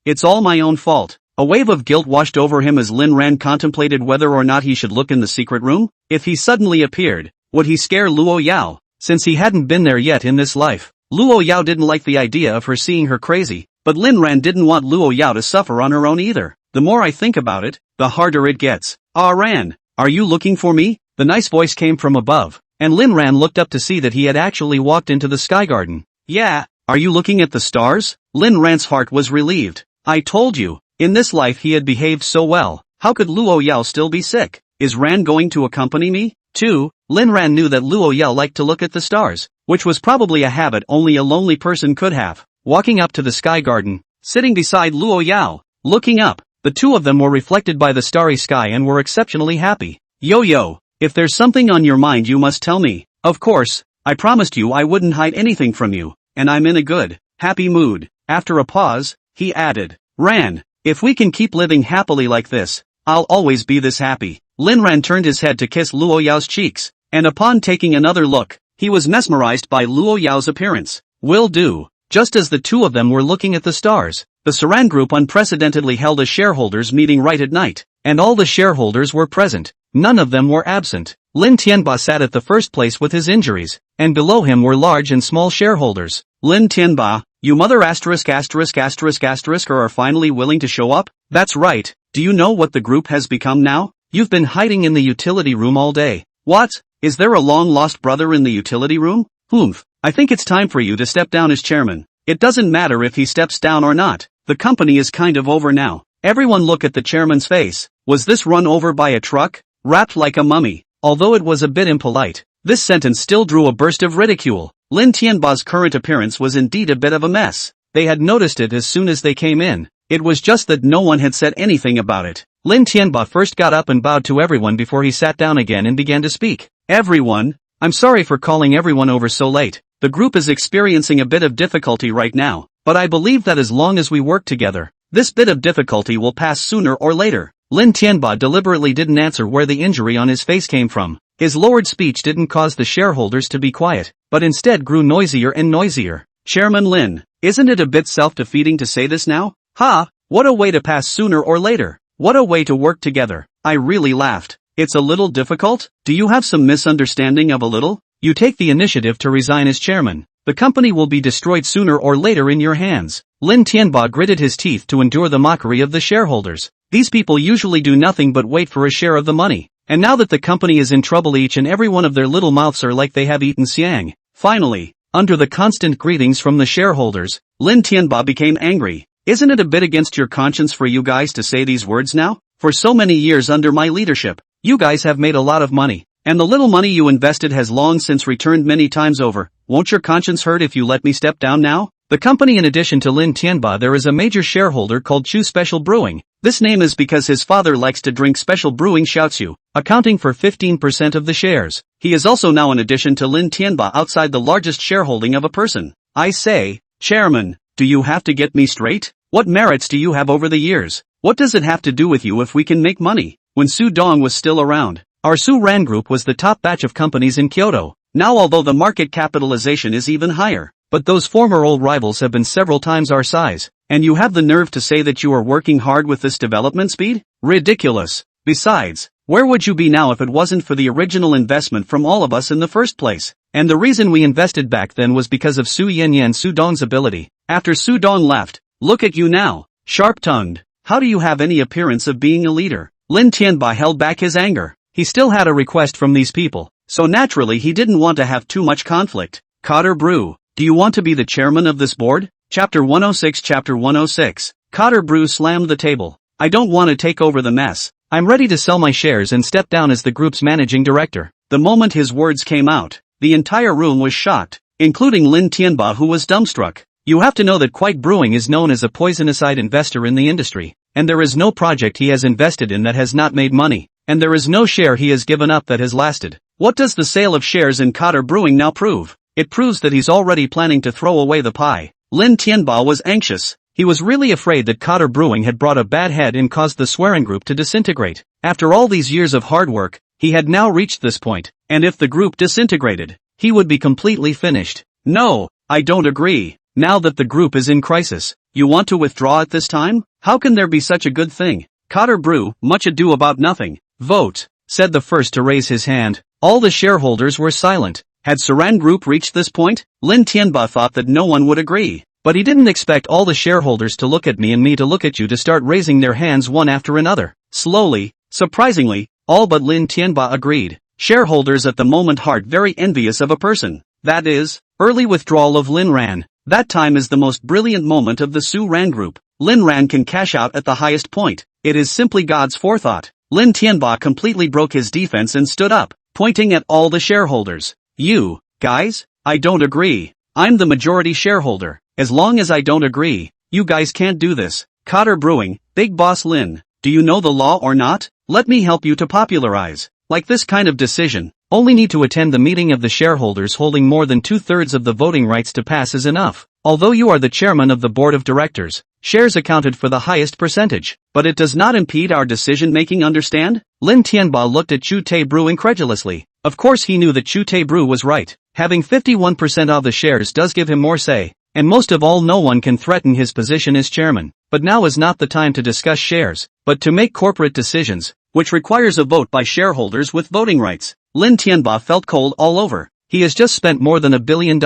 it's all my own fault. A wave of guilt washed over him as Lin Ran contemplated whether or not he should look in the secret room. If he suddenly appeared, would he scare Luo Yao? Since he hadn't been there yet in this life, Luo Yao didn't like the idea of her seeing her crazy, but Lin Ran didn't want Luo Yao to suffer on her own either. The more I think about it, the harder it gets. "Ah Ran, are you looking for me?" The nice voice came from above, and Lin Ran looked up to see that he had actually walked into the Sky Garden. "Yeah, are you looking at the stars?" Lin Ran's heart was relieved. "I told you. In this life he had behaved so well. How could Luo Yao still be sick? Is Ran going to accompany me, too?" Lin Ran knew that Luo Yao liked to look at the stars, which was probably a habit only a lonely person could have. Walking up to the Sky Garden, sitting beside Luo Yao, looking up, the two of them were reflected by the starry sky and were exceptionally happy. "Yo, if there's something on your mind you must tell me. Of course, I promised you I wouldn't hide anything from you, and I'm in a good, happy mood." After a pause, he added, "Ran, if we can keep living happily like this, I'll always be this happy." Lin Ran turned his head to kiss Luo Yao's cheeks, and upon taking another look, he was mesmerized by Luo Yao's appearance. "Will do." Just as the two of them were looking at the stars, the Saran Group unprecedentedly held a shareholders meeting right at night, and all the shareholders were present. None of them were absent. Lin Tianba sat at the first place with his injuries, and below him were large and small shareholders. "Lin Tianba, you mother asterisk are finally willing to show up?" "That's right. Do you know what the group has become now? You've been hiding in the utility room all day." "What? Is there a long-lost brother in the utility room?" "Humph. I think it's time for you to step down as chairman." "It doesn't matter if he steps down or not. The company is kind of over now." Everyone look at the chairman's face. Was this run over by a truck? Wrapped like a mummy. Although it was a bit impolite, this sentence still drew a burst of ridicule. Lin Tianba's current appearance was indeed a bit of a mess. They had noticed it as soon as they came in. It was just that no one had said anything about it. Lin Tianba first got up and bowed to everyone before he sat down again and began to speak. Everyone, I'm sorry for calling everyone over so late. The group is experiencing a bit of difficulty right now, but I believe that as long as we work together, this bit of difficulty will pass sooner or later. Lin Tianba deliberately didn't answer where the injury on his face came from. His lowered speech didn't cause the shareholders to be quiet, but instead grew noisier and noisier. Chairman Lin, isn't it a bit self-defeating to say this now? Ha! What a way to pass sooner or later. What a way to work together. I really laughed. It's a little difficult? Do you have some misunderstanding of a little? You take the initiative to resign as chairman. The company will be destroyed sooner or later in your hands. Lin Tianba gritted his teeth to endure the mockery of the shareholders. These people usually do nothing but wait for a share of the money. And now that the company is in trouble, each and every one of their little mouths are like they have eaten siang. Finally, under the constant greetings from the shareholders, Lin Tianba became angry. Isn't it a bit against your conscience for you guys to say these words now? For so many years under my leadership, you guys have made a lot of money. And the little money you invested has long since returned many times over. Won't your conscience hurt if you let me step down now? The company, in addition to Lin Tianba, there is a major shareholder called Chu Special Brewing. This name is because his father likes to drink special brewing, shouts you, accounting for 15% of the shares. He is also now, in addition to Lin Tianba, outside the largest shareholding of a person. I say, Chairman, do you have to get me straight? What merits do you have over the years? What does it have to do with you if we can make money? When Su Dong was still around, our Su Ran Group was the top batch of companies in Kyoto. Now, although the market capitalization is even higher, but those former old rivals have been several times our size. And you have the nerve to say that you are working hard with this development speed? Ridiculous. Besides, where would you be now if it wasn't for the original investment from all of us in the first place? And the reason we invested back then was because of Su Yanyan and Su Dong's ability. After Su Dong left, look at you now, sharp-tongued. How do you have any appearance of being a leader? Lin Tianba held back his anger. He still had a request from these people, so naturally he didn't want to have too much conflict. Cotter Brew, do you want to be the chairman of this board? Chapter 106. Chapter 106. Cotter Brew slammed the table. I don't want to take over the mess. I'm ready to sell my shares and step down as the group's managing director. The moment his words came out, the entire room was shocked, including Lin Tianba, who was dumbstruck. You have to know that Quite Brewing is known as a poisonous-eyed investor in the industry, and there is no project he has invested in that has not made money, and there is no share he has given up that has lasted. What does the sale of shares in Cotter Brewing now prove? It proves that he's already planning to throw away the pie. Lin Tianba was anxious. He was really afraid that Cotter Brewing had brought a bad head and caused the swearing group to disintegrate. After all these years of hard work, he had now reached this point, and if the group disintegrated, he would be completely finished. No, I don't agree. Now that the group is in crisis, you want to withdraw at this time? How can there be such a good thing? Cotter Brew, much ado about nothing. Vote, said the first to raise his hand. All the shareholders were silent. Had Saran Group reached this point? Lin Tianba thought that no one would agree. But he didn't expect all the shareholders to look at me and me to look at you to start raising their hands one after another. Slowly, surprisingly, all but Lin Tianba agreed. Shareholders at the moment heart very envious of a person. That is, early withdrawal of Lin Ran. That time is the most brilliant moment of the Su Ran Group. Lin Ran can cash out at the highest point. It is simply God's forethought. Lin Tianba completely broke his defense and stood up, pointing at all the shareholders. You, guys, I don't agree. I'm the majority shareholder. As long as I don't agree, you guys can't do this. Cotter Brewing, Big Boss Lin, do you know the law or not? Let me help you to popularize. Like this kind of decision, only need to attend the meeting of the shareholders holding more than 2/3 of the voting rights to pass is enough. Although you are the chairman of the board of directors, shares accounted for the highest percentage, but it does not impede our decision-making, understand? Lin Tianba looked at Chu Tae Brew incredulously. Of course he knew that Chu Tae Brew was right. Having 51% of the shares does give him more say, and most of all no one can threaten his position as chairman. But now is not the time to discuss shares, but to make corporate decisions, which requires a vote by shareholders with voting rights. Lin Tianba felt cold all over. He has just spent more than $1 billion.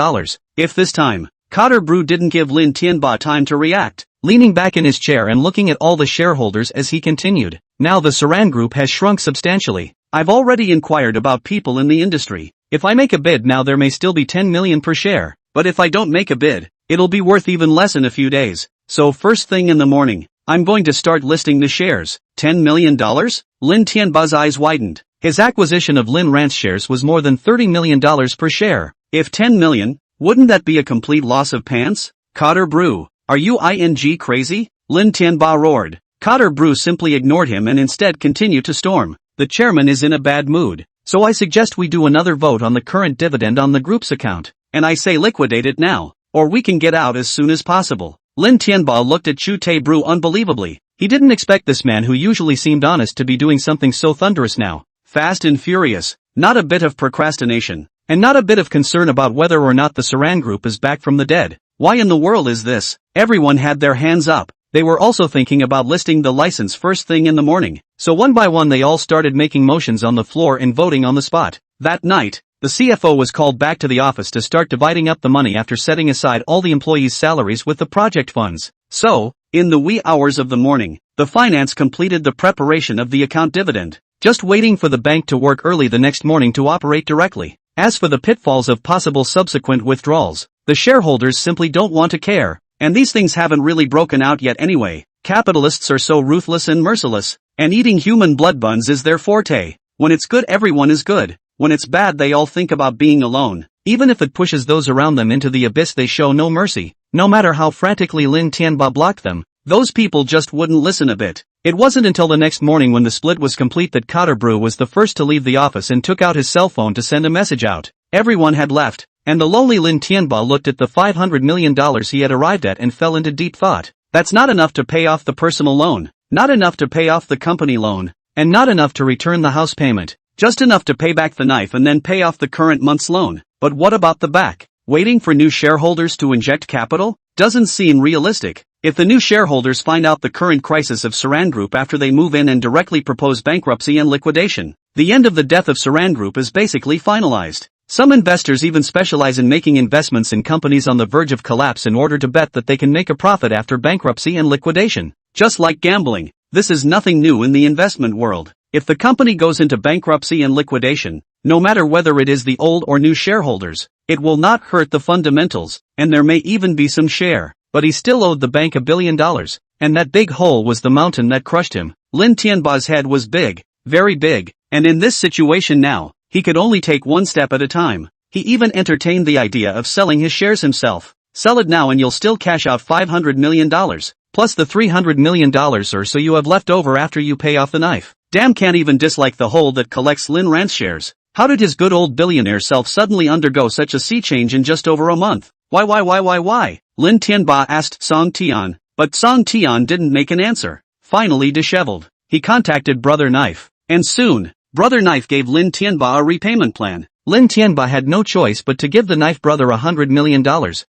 If this time, Cotter Brew didn't give Lin Tianba time to react. Leaning back in his chair and looking at all the shareholders as he continued, now the Saran Group has shrunk substantially. I've already inquired about people in the industry. If I make a bid now there may still be 10 million per share, but if I don't make a bid, it'll be worth even less in a few days. So first thing in the morning, I'm going to start listing the shares. $10 million? Lin Tianba's eyes widened. His acquisition of Lin Ran's shares was more than $30 million per share. If 10 million, wouldn't that be a complete loss of pants? Cotter Brew, are you ing crazy? Lin Tianba roared. Cotter Brew simply ignored him and instead continued to storm. The chairman is in a bad mood. So I suggest we do another vote on the current dividend on the group's account. And I say liquidate it now. Or we can get out as soon as possible. Lin Tianba looked at Chu Tae Brew unbelievably. He didn't expect this man who usually seemed honest to be doing something so thunderous now. Fast and furious. Not a bit of procrastination. And not a bit of concern about whether or not the Saran group is back from the dead. Why in the world is this? Everyone had their hands up. They were also thinking about listing the license first thing in the morning. So one by one they all started making motions on the floor and voting on the spot. That night, the CFO was called back to the office to start dividing up the money after setting aside all the employees' salaries with the project funds. So, in the wee hours of the morning, the finance completed the preparation of the account dividend, just waiting for the bank to work early the next morning to operate directly. As for the pitfalls of possible subsequent withdrawals, the shareholders simply don't want to care, and these things haven't really broken out yet anyway. Capitalists are so ruthless and merciless, and eating human blood buns is their forte. When it's good everyone is good. When it's bad they all think about being alone. Even if it pushes those around them into the abyss they show no mercy. No matter how frantically Lin Tianba blocked them, those people just wouldn't listen a bit. It wasn't until the next morning when the split was complete that Cotter Brew was the first to leave the office and took out his cell phone to send a message out. Everyone had left, and the lonely Lin Tianba looked at the $500 million he had arrived at and fell into deep thought. That's not enough to pay off the personal loan, not enough to pay off the company loan, and not enough to return the house payment. Just enough to pay back the knife and then pay off the current month's loan. But what about the back? Waiting for new shareholders to inject capital? Doesn't seem realistic. If the new shareholders find out the current crisis of Saran Group after they move in and directly propose bankruptcy and liquidation, the end of the death of Saran Group is basically finalized. Some investors even specialize in making investments in companies on the verge of collapse in order to bet that they can make a profit after bankruptcy and liquidation. Just like gambling, this is nothing new in the investment world. If the company goes into bankruptcy and liquidation, no matter whether it is the old or new shareholders, it will not hurt the fundamentals, and there may even be some share. But he still owed the bank $1 billion, and that big hole was the mountain that crushed him. Lin Tianba's head was big, very big, and in this situation now, he could only take one step at a time. He even entertained the idea of selling his shares himself. Sell it now and you'll still cash out $500 million, plus the $300 million or so you have left over after you pay off the knife. Damn, can't even dislike the hole that collects Lin Rand's shares. How did his good old billionaire self suddenly undergo such a sea change in just over a month? Why? Lin Tianba asked Song Tian, but Song Tian didn't make an answer. Finally disheveled, he contacted Brother Knife. And soon, Brother Knife gave Lin Tianba a repayment plan. Lin Tianba had no choice but to give the Knife brother $100 million,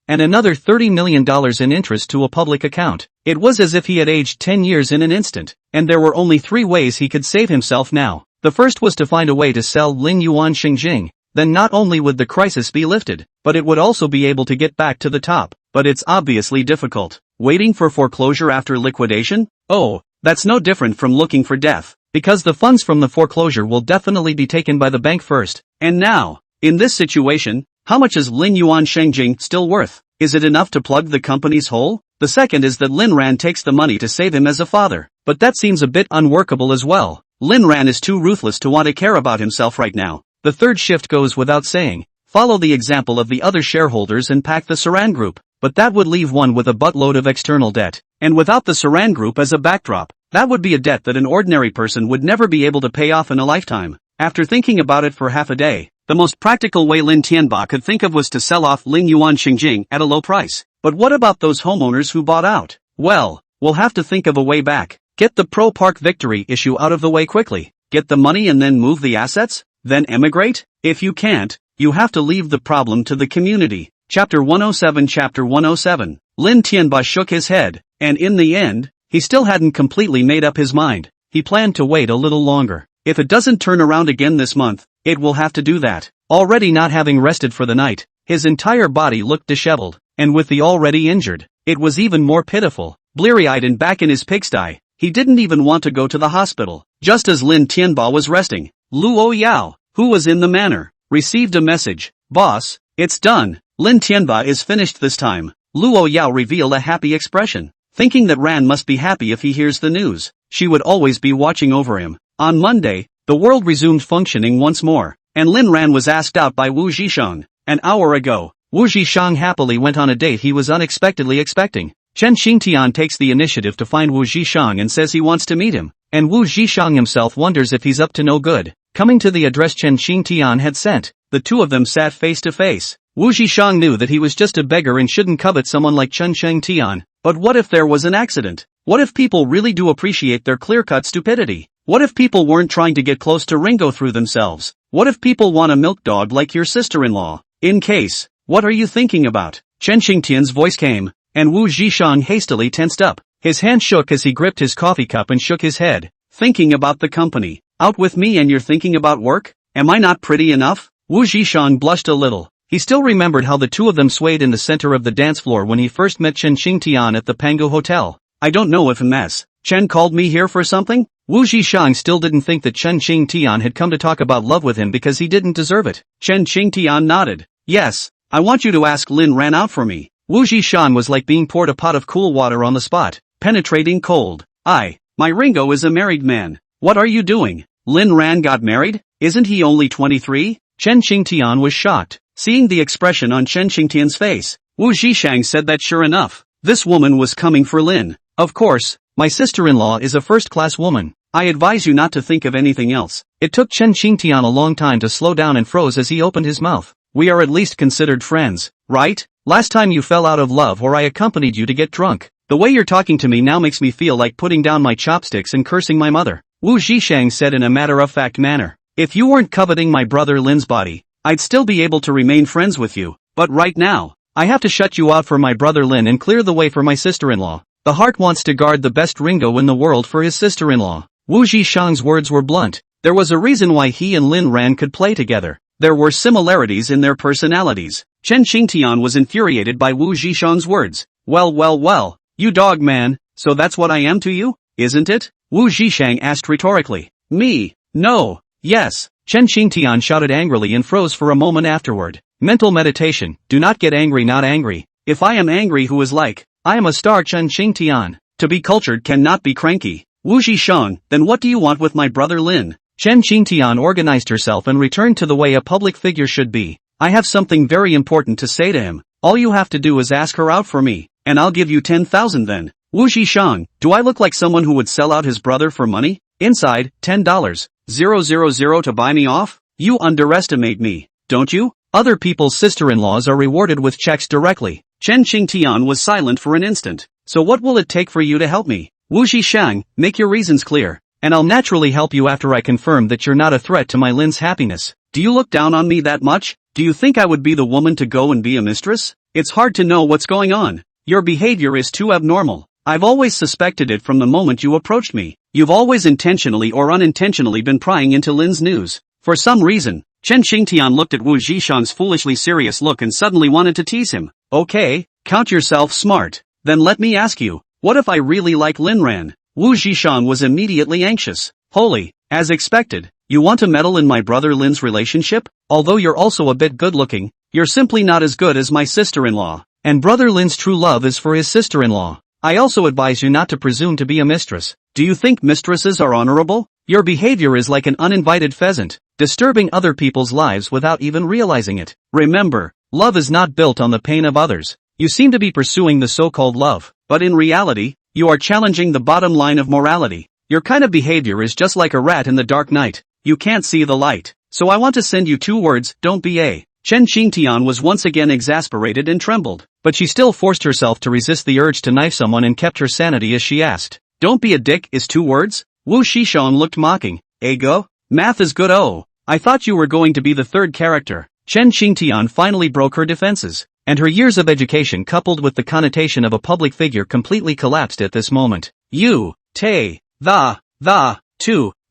and another $30 million in interest to a public account. It was as if he had aged 10 years in an instant, and there were only 3 ways he could save himself now. The first was to find a way to sell Lin Yuan Xingjing. Then not only would the crisis be lifted, but it would also be able to get back to the top. But it's obviously difficult. Waiting for foreclosure after liquidation? Oh, that's no different from looking for death. Because the funds from the foreclosure will definitely be taken by the bank first. And now, in this situation, how much is Lin Yuan Xingjing still worth? Is it enough to plug the company's hole? The second is that Lin Ran takes the money to save him as a father. But that seems a bit unworkable as well. Lin Ran is too ruthless to want to care about himself right now. The third shift goes without saying. Follow the example of the other shareholders and pack the Saran Group. But that would leave one with a buttload of external debt. And without the Saran Group as a backdrop, that would be a debt that an ordinary person would never be able to pay off in a lifetime. After thinking about it for half a day, the most practical way Lin Tianba could think of was to sell off Lin Yuan Xingjing at a low price. But what about those homeowners who bought out? Well, we'll have to think of a way back. Get the pro-park victory issue out of the way quickly. Get the money and then move the assets? Then emigrate? If you can't, you have to leave the problem to the community. Chapter 107. Chapter 107. Lin Tianba shook his head, and in the end, he still hadn't completely made up his mind. He planned to wait a little longer. If it doesn't turn around again this month, it will have to do that. Already not having rested for the night, his entire body looked disheveled, and with the already injured, it was even more pitiful. Bleary-eyed and back in his pigsty, he didn't even want to go to the hospital. Just as Lin Tianba was resting, Luo Yao, who was in the manor, received a message. Boss, it's done. Lin Tianba is finished this time. Luo Yao revealed a happy expression, thinking that Ran must be happy if he hears the news. She would always be watching over him. On Monday, the world resumed functioning once more, and Lin Ran was asked out by Wu Zhisheng. An hour ago, Wu Zhisheng happily went on a date he was unexpectedly expecting. Chen Xingtian takes the initiative to find Wu Zhishang and says he wants to meet him, and Wu Zhishang himself wonders if he's up to no good. Coming to the address Chen Xingtian had sent, the two of them sat face to face. Wu Zhishang knew that he was just a beggar and shouldn't covet someone like Chen Xingtian, but what if there was an accident? What if people really do appreciate their clear-cut stupidity? What if people weren't trying to get close to Ringo through themselves? What if people want a milk dog like your sister-in-law? In case, what are you thinking about? Chen Xingtian's voice came, and Wu Zhishang hastily tensed up. His hand shook as he gripped his coffee cup and shook his head. Thinking about the company. Out with me and you're thinking about work? Am I not pretty enough? Wu Zhishang blushed a little. He still remembered how the two of them swayed in the center of the dance floor when he first met Chen Xingtian at the Pangu Hotel. I don't know if Ms. Chen called me here for something? Wu Zhishang still didn't think that Chen Xingtian had come to talk about love with him because he didn't deserve it. Chen Xingtian nodded. Yes, I want you to ask Lin Ran out for me. Wu Zhishang was like being poured a pot of cool water on the spot, penetrating cold. My Ringo is a married man. What are you doing? Lin Ran got married? Isn't he only 23? Chen Xingtian was shocked. Seeing the expression on Chen Xingtian's face, Wu Zhishang said that sure enough, this woman was coming for Lin. Of course, my sister-in-law is a first-class woman. I advise you not to think of anything else. It took Chen Xingtian a long time to slow down and froze as he opened his mouth. We are at least considered friends, right? Last time you fell out of love or I accompanied you to get drunk. The way you're talking to me now makes me feel like putting down my chopsticks and cursing my mother. Wu Zhishang said in a matter-of-fact manner. If you weren't coveting my brother Lin's body, I'd still be able to remain friends with you. But right now, I have to shut you out for my brother Lin and clear the way for my sister-in-law. The heart wants to guard the best Ringo in the world for his sister-in-law. Wu Zhishang's words were blunt. There was a reason why he and Lin Ran could play together. There were similarities in their personalities. Chen Xingtian was infuriated by Wu Zhishang's words. Well, you dog man, so that's what I am to you, isn't it? Wu Zhishang asked rhetorically. Me? No. Yes. Chen Xingtian shouted angrily and froze for a moment afterward. Mental meditation, do not get angry not angry. If I am angry who is like, I am a star Chen Xingtian. To be cultured cannot be cranky. Wu Zhishang, then what do you want with my brother Lin? Chen Xingtian organized herself and returned to the way a public figure should be. I have something very important to say to him. All you have to do is ask her out for me, and I'll give you 10,000 then. Wu Zhishang, do I look like someone who would sell out his brother for money? Inside, $10,000 to buy me off? You underestimate me, don't you? Other people's sister-in-laws are rewarded with checks directly. Chen Xingtian was silent for an instant. So what will it take for you to help me? Wu Zhishang, make your reasons clear, and I'll naturally help you after I confirm that you're not a threat to my Lin's happiness. Do you look down on me that much? Do you think I would be the woman to go and be a mistress? It's hard to know what's going on. Your behavior is too abnormal. I've always suspected it from the moment you approached me. You've always intentionally or unintentionally been prying into Lin's news. For some reason, Chen Xingtian looked at Wu Zhishang's foolishly serious look and suddenly wanted to tease him. Okay, count yourself smart. Then let me ask you, what if I really like Lin Ran? Wu Zhishang was immediately anxious. Holy, as expected, you want to meddle in my brother Lin's relationship? Although you're also a bit good-looking, you're simply not as good as my sister-in-law. And brother Lin's true love is for his sister-in-law. I also advise you not to presume to be a mistress. Do you think mistresses are honorable? Your behavior is like an uninvited pheasant, disturbing other people's lives without even realizing it. Remember, love is not built on the pain of others. You seem to be pursuing the so-called love, but in reality, you are challenging the bottom line of morality. Your kind of behavior is just like a rat in the dark night. You can't see the light. So I want to send you 2 words, don't be a. Chen Xingtian was once again exasperated and trembled, but she still forced herself to resist the urge to knife someone and kept her sanity as she asked. Don't be a dick is 2 words? Wu Zhishang looked mocking. Ego? Math is good. Oh, I thought you were going to be the third character. Chen Xingtian finally broke her defenses, and her years of education coupled with the connotation of a public figure completely collapsed at this moment. You, to,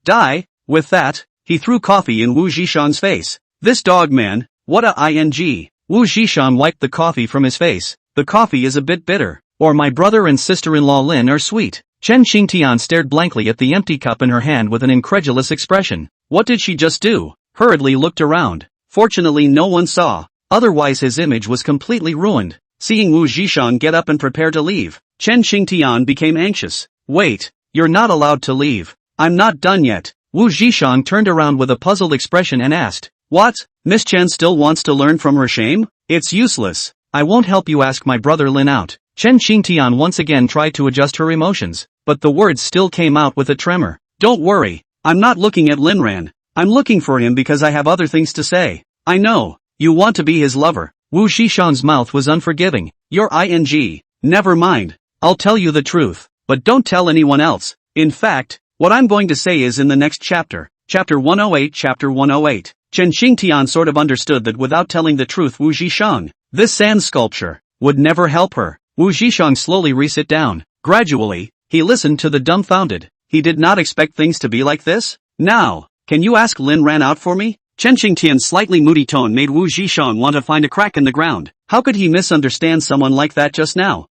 die. With that, he threw coffee in Wu Zhishang's face. This dog man, what a ing. Wu Zhishang wiped the coffee from his face. The coffee is a bit bitter. Or my brother and sister-in-law Lin are sweet. Chen Xingtian stared blankly at the empty cup in her hand with an incredulous expression. What did she just do? Hurriedly looked around. Fortunately no one saw. Otherwise his image was completely ruined. Seeing Wu Zhishang get up and prepare to leave, Chen Xingtian became anxious. Wait, you're not allowed to leave. I'm not done yet. Wu Zhishang turned around with a puzzled expression and asked, what? Miss Chen still wants to learn from her shame? It's useless. I won't help you ask my brother Lin out. Chen Xingtian once again tried to adjust her emotions, but the words still came out with a tremor. Don't worry, I'm not looking at Linran. I'm looking for him because I have other things to say. I know, you want to be his lover. Wu Zhishan's mouth was unforgiving. You're ing. Never mind. I'll tell you the truth, but don't tell anyone else. In fact, what I'm going to say is in the next chapter. Chapter 108. Chapter 108. Chen Xingtian sort of understood that without telling the truth Wu Zhishan, this sand sculpture, would never help her. Wu Zhishan slowly reset down. Gradually, he listened to the dumbfounded. He did not expect things to be like this. Now, can you ask Lin Ran out for me? Chen Xingtian's slightly moody tone made Wu Zhishan want to find a crack in the ground. How could he misunderstand someone like that just now?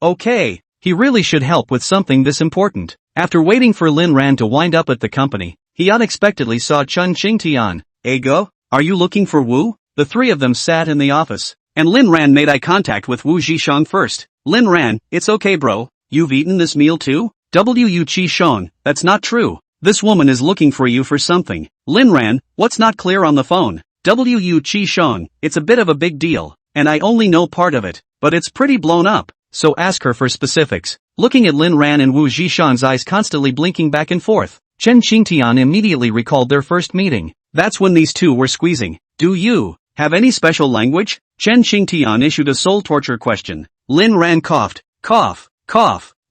Okay. He really should help with something this important. After waiting for Lin Ran to wind up at the company, he unexpectedly saw Chen Xingtian. Ego, are you looking for Wu? The three of them sat in the office, and Lin Ran made eye contact with Wu Zhishan first. Lin Ran, it's okay bro, you've eaten this meal too? Wu Zhishan, that's not true. This woman is looking for you for something. Lin Ran, what's not clear on the phone? Wu Zhishan, it's a bit of a big deal, and I only know part of it, but it's pretty blown up, so ask her for specifics. Looking at Lin Ran and Wu Zhishan's eyes constantly blinking back and forth, Chen Xingtian immediately recalled their first meeting. That's when these two were squeezing. Do you have any special language? Chen Xingtian issued a soul torture question. Lin Ran coughed. Cough.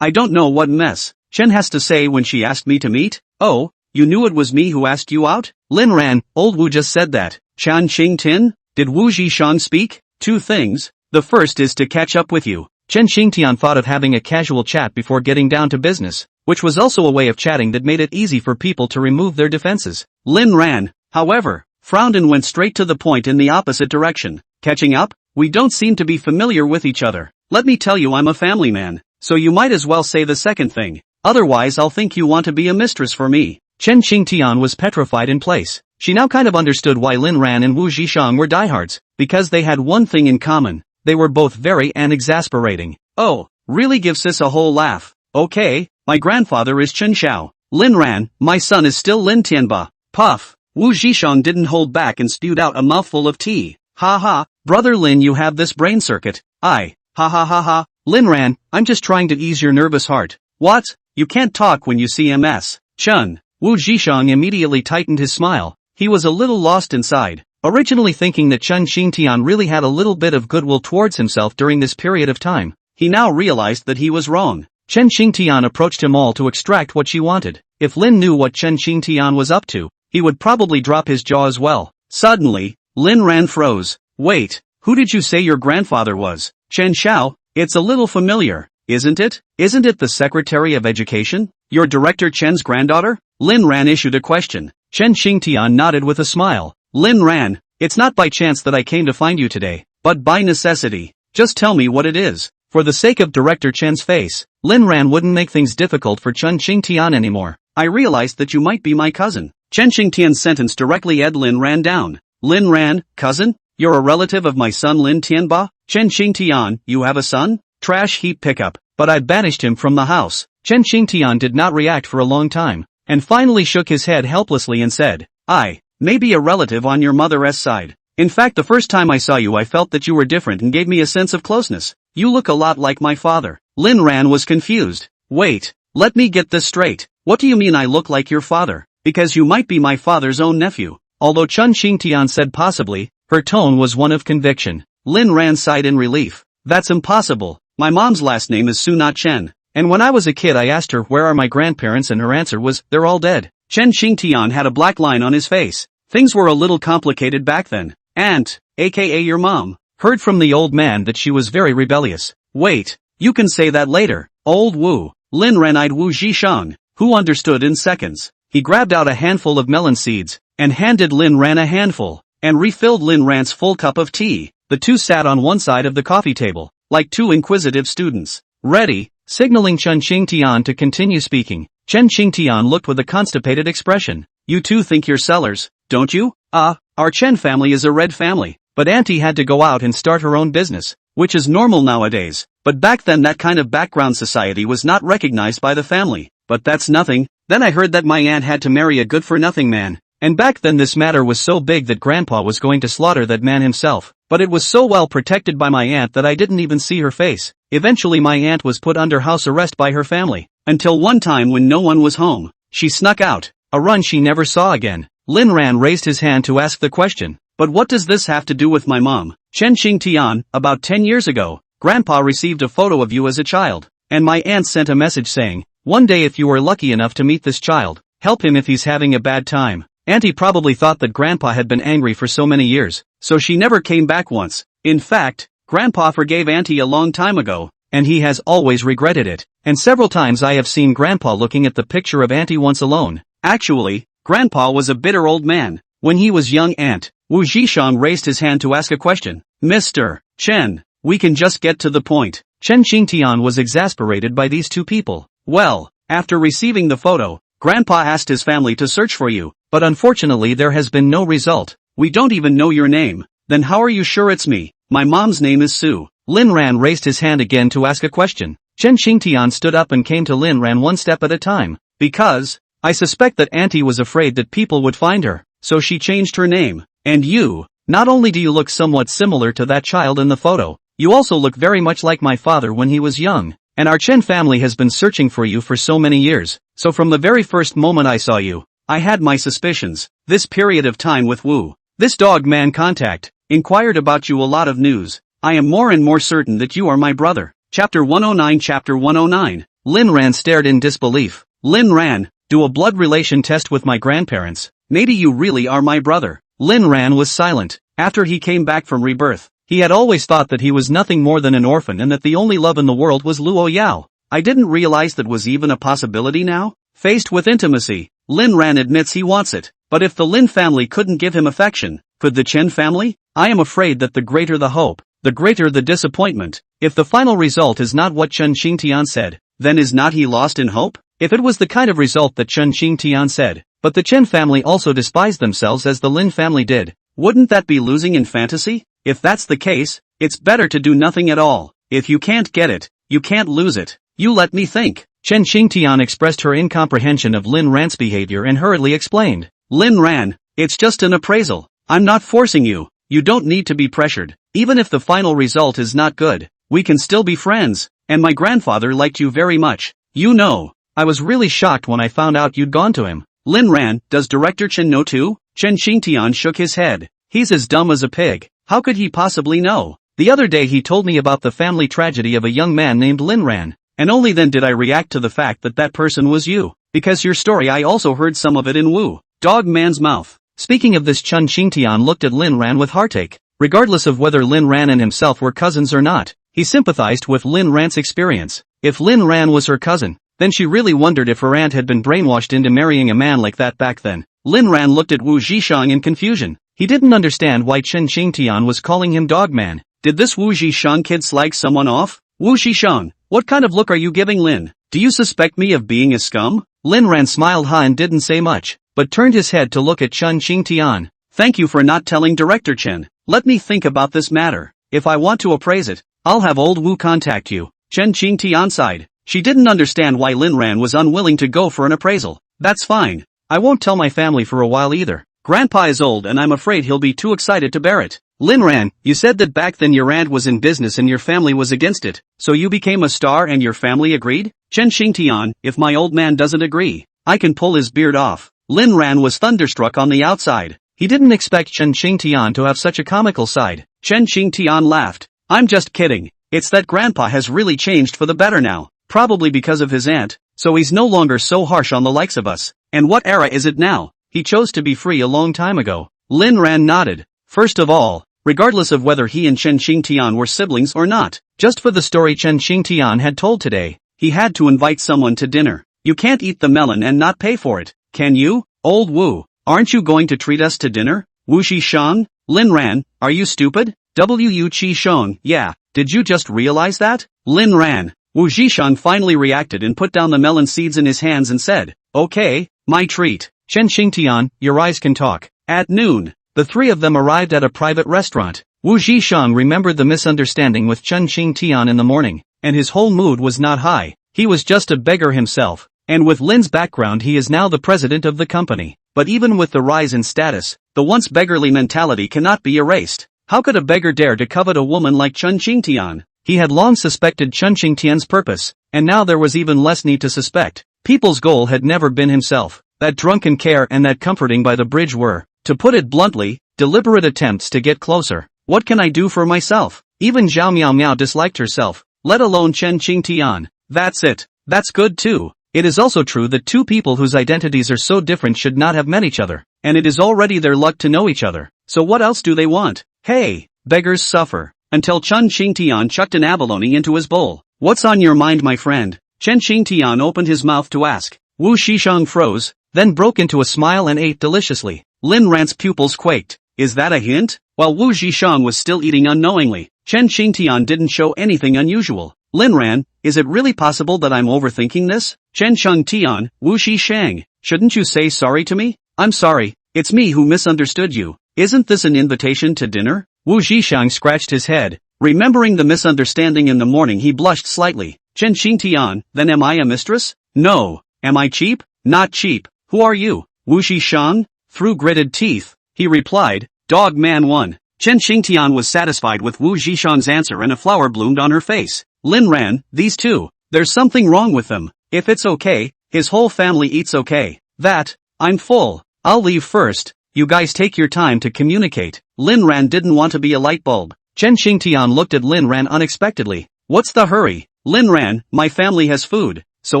I don't know what mess Chen has to say when she asked me to meet. Oh, you knew it was me who asked you out? Lin Ran, old Wu just said that. Chen Xingtian? Did Wu Zhishan speak? Two things. The first is to catch up with you. Chen Xingtian thought of having a casual chat before getting down to business, which was also a way of chatting that made it easy for people to remove their defenses. Lin Ran, however, frowned and went straight to the point in the opposite direction. Catching up? We don't seem to be familiar with each other. Let me tell you I'm a family man, so you might as well say the second thing. Otherwise I'll think you want to be a mistress for me. Chen Xingtian was petrified in place. She now kind of understood why Lin Ran and Wu Zhishan were diehards, because they had one thing in common. They were both very exasperating. Oh, really give sis a whole laugh. Okay, my grandfather is Chen Xiao. Lin Ran, my son is still Lin Tianba. Puff. Wu Zhishan didn't hold back and spewed out a mouthful of tea. Ha, brother Lin, you have this brain circuit. Ha. Lin Ran, I'm just trying to ease your nervous heart. What? You can't talk when you see MS. Chun. Wu Zhishan immediately tightened his smile. He was a little lost inside, originally thinking that Chen Xingtian really had a little bit of goodwill towards himself during this period of time. He now realized that he was wrong. Chen Xingtian approached him all to extract what she wanted. If Lin knew what Chen Xingtian was up to, he would probably drop his jaw as well. Suddenly, Lin Ran froze. Wait, who did you say your grandfather was? Chen Xiao? It's a little familiar, isn't it? Isn't it the Secretary of Education? Your Director Chen's granddaughter? Lin Ran issued a question. Chen Xingtian nodded with a smile. Lin Ran, it's not by chance that I came to find you today, but by necessity. Just tell me what it is. For the sake of Director Chen's face, Lin Ran wouldn't make things difficult for Chen Xingtian anymore. I realized that you might be my cousin. Chen Xingtian's sentence directly ed Lin Ran down. Lin Ran, cousin? You're a relative of my son Lin Tianba? Chen Xingtian, you have a son? Trash heap pickup. But I banished him from the house. Chen Xingtian did not react for a long time, and finally shook his head helplessly and said, I may be a relative on your mother's side. In fact, the first time I saw you I felt that you were different and gave me a sense of closeness. You look a lot like my father. Lin Ran was confused. Wait, let me get this straight. What do you mean I look like your father? Because you might be my father's own nephew. Although Chen Xingtian said possibly, her tone was one of conviction. Lin Ran sighed in relief. That's impossible. My mom's last name is Su, not Chen. And when I was a kid I asked her where are my grandparents and her answer was, they're all dead. Chen Xingtian had a black line on his face. Things were a little complicated back then. Aunt, aka your mom, heard from the old man that she was very rebellious. Wait, you can say that later. Old Wu. Lin Ran eyed Wu Zhishan, who understood in seconds. He grabbed out a handful of melon seeds, and handed Lin Ran a handful, and refilled Lin Ran's full cup of tea. The two sat on one side of the coffee table, like two inquisitive students. Ready, signaling Chen Xingtian to continue speaking. Chen Xingtian looked with a constipated expression. You two think you're sellers, don't you? Our Chen family is a red family, but auntie had to go out and start her own business, which is normal nowadays. But back then that kind of background society was not recognized by the family. But that's nothing. Then I heard that my aunt had to marry a good-for-nothing man. And back then this matter was so big that grandpa was going to slaughter that man himself. but it was so well protected by my aunt that I didn't even see her face. Eventually my aunt was put under house arrest by her family, until one time when no one was home, she snuck out, a run she never saw again. Lin Ran raised his hand to ask the question, but what does this have to do with my mom? Chen Xingtian, about 10 years ago, Grandpa received a photo of you as a child, and my aunt sent a message saying, one day if you are lucky enough to meet this child, help him if he's having a bad time. Auntie probably thought that Grandpa had been angry for so many years, so she never came back once. In fact, Grandpa forgave Auntie a long time ago, and he has always regretted it. And several times I have seen Grandpa looking at the picture of Auntie once alone. Actually, Grandpa was a bitter old man. When he was young, Aunt Wu Zhishang raised his hand to ask a question. Mr. Chen, we can just get to the point. Chen Xingtian was exasperated by these two people. Well, after receiving the photo, Grandpa asked his family to search for you, but unfortunately there has been no result. We don't even know your name. Then how are you sure it's me? My mom's name is Sue. Lin Ran raised his hand again to ask a question. Chen Xingtian stood up and came to Lin Ran one step at a time. Because, I suspect that Auntie was afraid that people would find her, so she changed her name. And you, not only do you look somewhat similar to that child in the photo, you also look very much like my father when he was young. And our Chen family has been searching for you for so many years, so from the very first moment I saw you, I had my suspicions. This period of time with Wu, this dog man contact, inquired about you a lot of news. I am more and more certain that you are my brother. Chapter 109. Chapter 109. Lin Ran stared in disbelief. Lin Ran, do a blood relation test with my grandparents. Maybe you really are my brother. Lin Ran was silent. After he came back from rebirth, he had always thought that he was nothing more than an orphan and that the only love in the world was Luo Yao. I didn't realize that was even a possibility now. Faced with intimacy, Lin Ran admits he wants it. But if the Lin family couldn't give him affection, could the Chen family? I am afraid that the greater the hope, the greater the disappointment. If the final result is not what Chen Xingtian said, then is not he lost in hope? If it was the kind of result that Chen Xingtian said, but the Chen family also despised themselves as the Lin family did, wouldn't that be losing in fantasy? If that's the case, it's better to do nothing at all. If you can't get it, you can't lose it. You let me think. Chen Xingtian expressed her incomprehension of Lin Ran's behavior and hurriedly explained. Lin Ran, it's just an appraisal. I'm not forcing you. You don't need to be pressured. Even if the final result is not good, we can still be friends. And my grandfather liked you very much. You know, I was really shocked when I found out you'd gone to him. Lin Ran, does Director Chen know too? Chen Xingtian shook his head. He's as dumb as a pig. How could he possibly know? The other day he told me about the family tragedy of a young man named Lin Ran, and only then did I react to the fact that that person was you. Because your story I also heard some of it in Wu Dog Man's mouth. Speaking of this, Chen Xingtian looked at Lin Ran with heartache. Regardless of whether Lin Ran and himself were cousins or not, he sympathized with Lin Ran's experience. If Lin Ran was her cousin, then she really wondered if her aunt had been brainwashed into marrying a man like that back then. Lin Ran looked at Wu Zhishang in confusion. He didn't understand why Chen Xingtian was calling him Dogman. Did this Wu Zhishang kid slag someone off? Wu Zhishang, what kind of look are you giving Lin? Do you suspect me of being a scum? Lin Ran smiled and didn't say much, but turned his head to look at Chen Xingtian. Thank you for not telling Director Chen. Let me think about this matter. If I want to appraise it, I'll have old Wu contact you. Chen Xingtian sighed. She didn't understand why Lin Ran was unwilling to go for an appraisal. That's fine. I won't tell my family for a while either. Grandpa is old and I'm afraid he'll be too excited to bear it. Lin Ran, you said that back then your aunt was in business and your family was against it, so you became a star and your family agreed? Chen Xingtian, if my old man doesn't agree, I can pull his beard off. Lin Ran was thunderstruck on the outside. He didn't expect Chen Xingtian to have such a comical side. Chen Xingtian laughed. I'm just kidding. It's that Grandpa has really changed for the better now, probably because of his aunt, so he's no longer so harsh on the likes of us. And what era is it now? He chose to be free a long time ago. Lin Ran nodded. First of all, regardless of whether he and Chen Xingtian were siblings or not, just for the story Chen Xingtian had told today, he had to invite someone to dinner. You can't eat the melon and not pay for it, can you? Old Wu, aren't you going to treat us to dinner? Wu Zhishang? Lin Ran, are you stupid? Wu Zhishang, yeah, did you just realize that? Lin Ran. Wu Zhishang finally reacted and put down the melon seeds in his hands and said, okay, my treat. Chen Xingtian, your eyes can talk. At noon, the three of them arrived at a private restaurant. Wu Zhishang remembered the misunderstanding with Chen Xingtian in the morning, and his whole mood was not high. He was just a beggar himself, and with Lin's background he is now the president of the company. But even with the rise in status, the once beggarly mentality cannot be erased. How could a beggar dare to covet a woman like Chun Qingtian? He had long suspected Chun Qingtian's purpose, and now there was even less need to suspect. People's goal had never been himself. That drunken care and that comforting by the bridge were, to put it bluntly, deliberate attempts to get closer. What can I do for myself? Even Zhao Miao Miao disliked herself, let alone Chen Qingtian. That's it. That's good too. It is also true that two people whose identities are so different should not have met each other, and it is already their luck to know each other. So what else do they want? Hey, beggars suffer. Until Chun Qingtian chucked an abalone into his bowl. What's on your mind, my friend? Chen Qingtian opened his mouth to ask. Wu Shishang froze, then broke into a smile and ate deliciously. Lin Ran's pupils quaked. Is that a hint? While Wu Zhishang was still eating unknowingly, Chen Qingtian didn't show anything unusual. Lin Ran, is it really possible that I'm overthinking this? Chen Qingtian, Wu Shishang, shouldn't you say sorry to me? I'm sorry, it's me who misunderstood you. Isn't this an invitation to dinner? Wu Zhishang scratched his head. Remembering the misunderstanding in the morning, he blushed slightly. Chen Qingtian, then am I a mistress? No. Am I cheap? Not cheap. Who are you? Wu Zhishang? Through gritted teeth, he replied, Dog Man 1. Chen Qingtian was satisfied with Wu Zhishang's answer and a flower bloomed on her face. Lin Ran, these two. There's something wrong with them. If it's okay, his whole family eats okay. I'm full. I'll leave first. You guys take your time to communicate. Lin Ran didn't want to be a light bulb. Chen Qingtian looked at Lin Ran unexpectedly. What's the hurry? Lin Ran, my family has food, so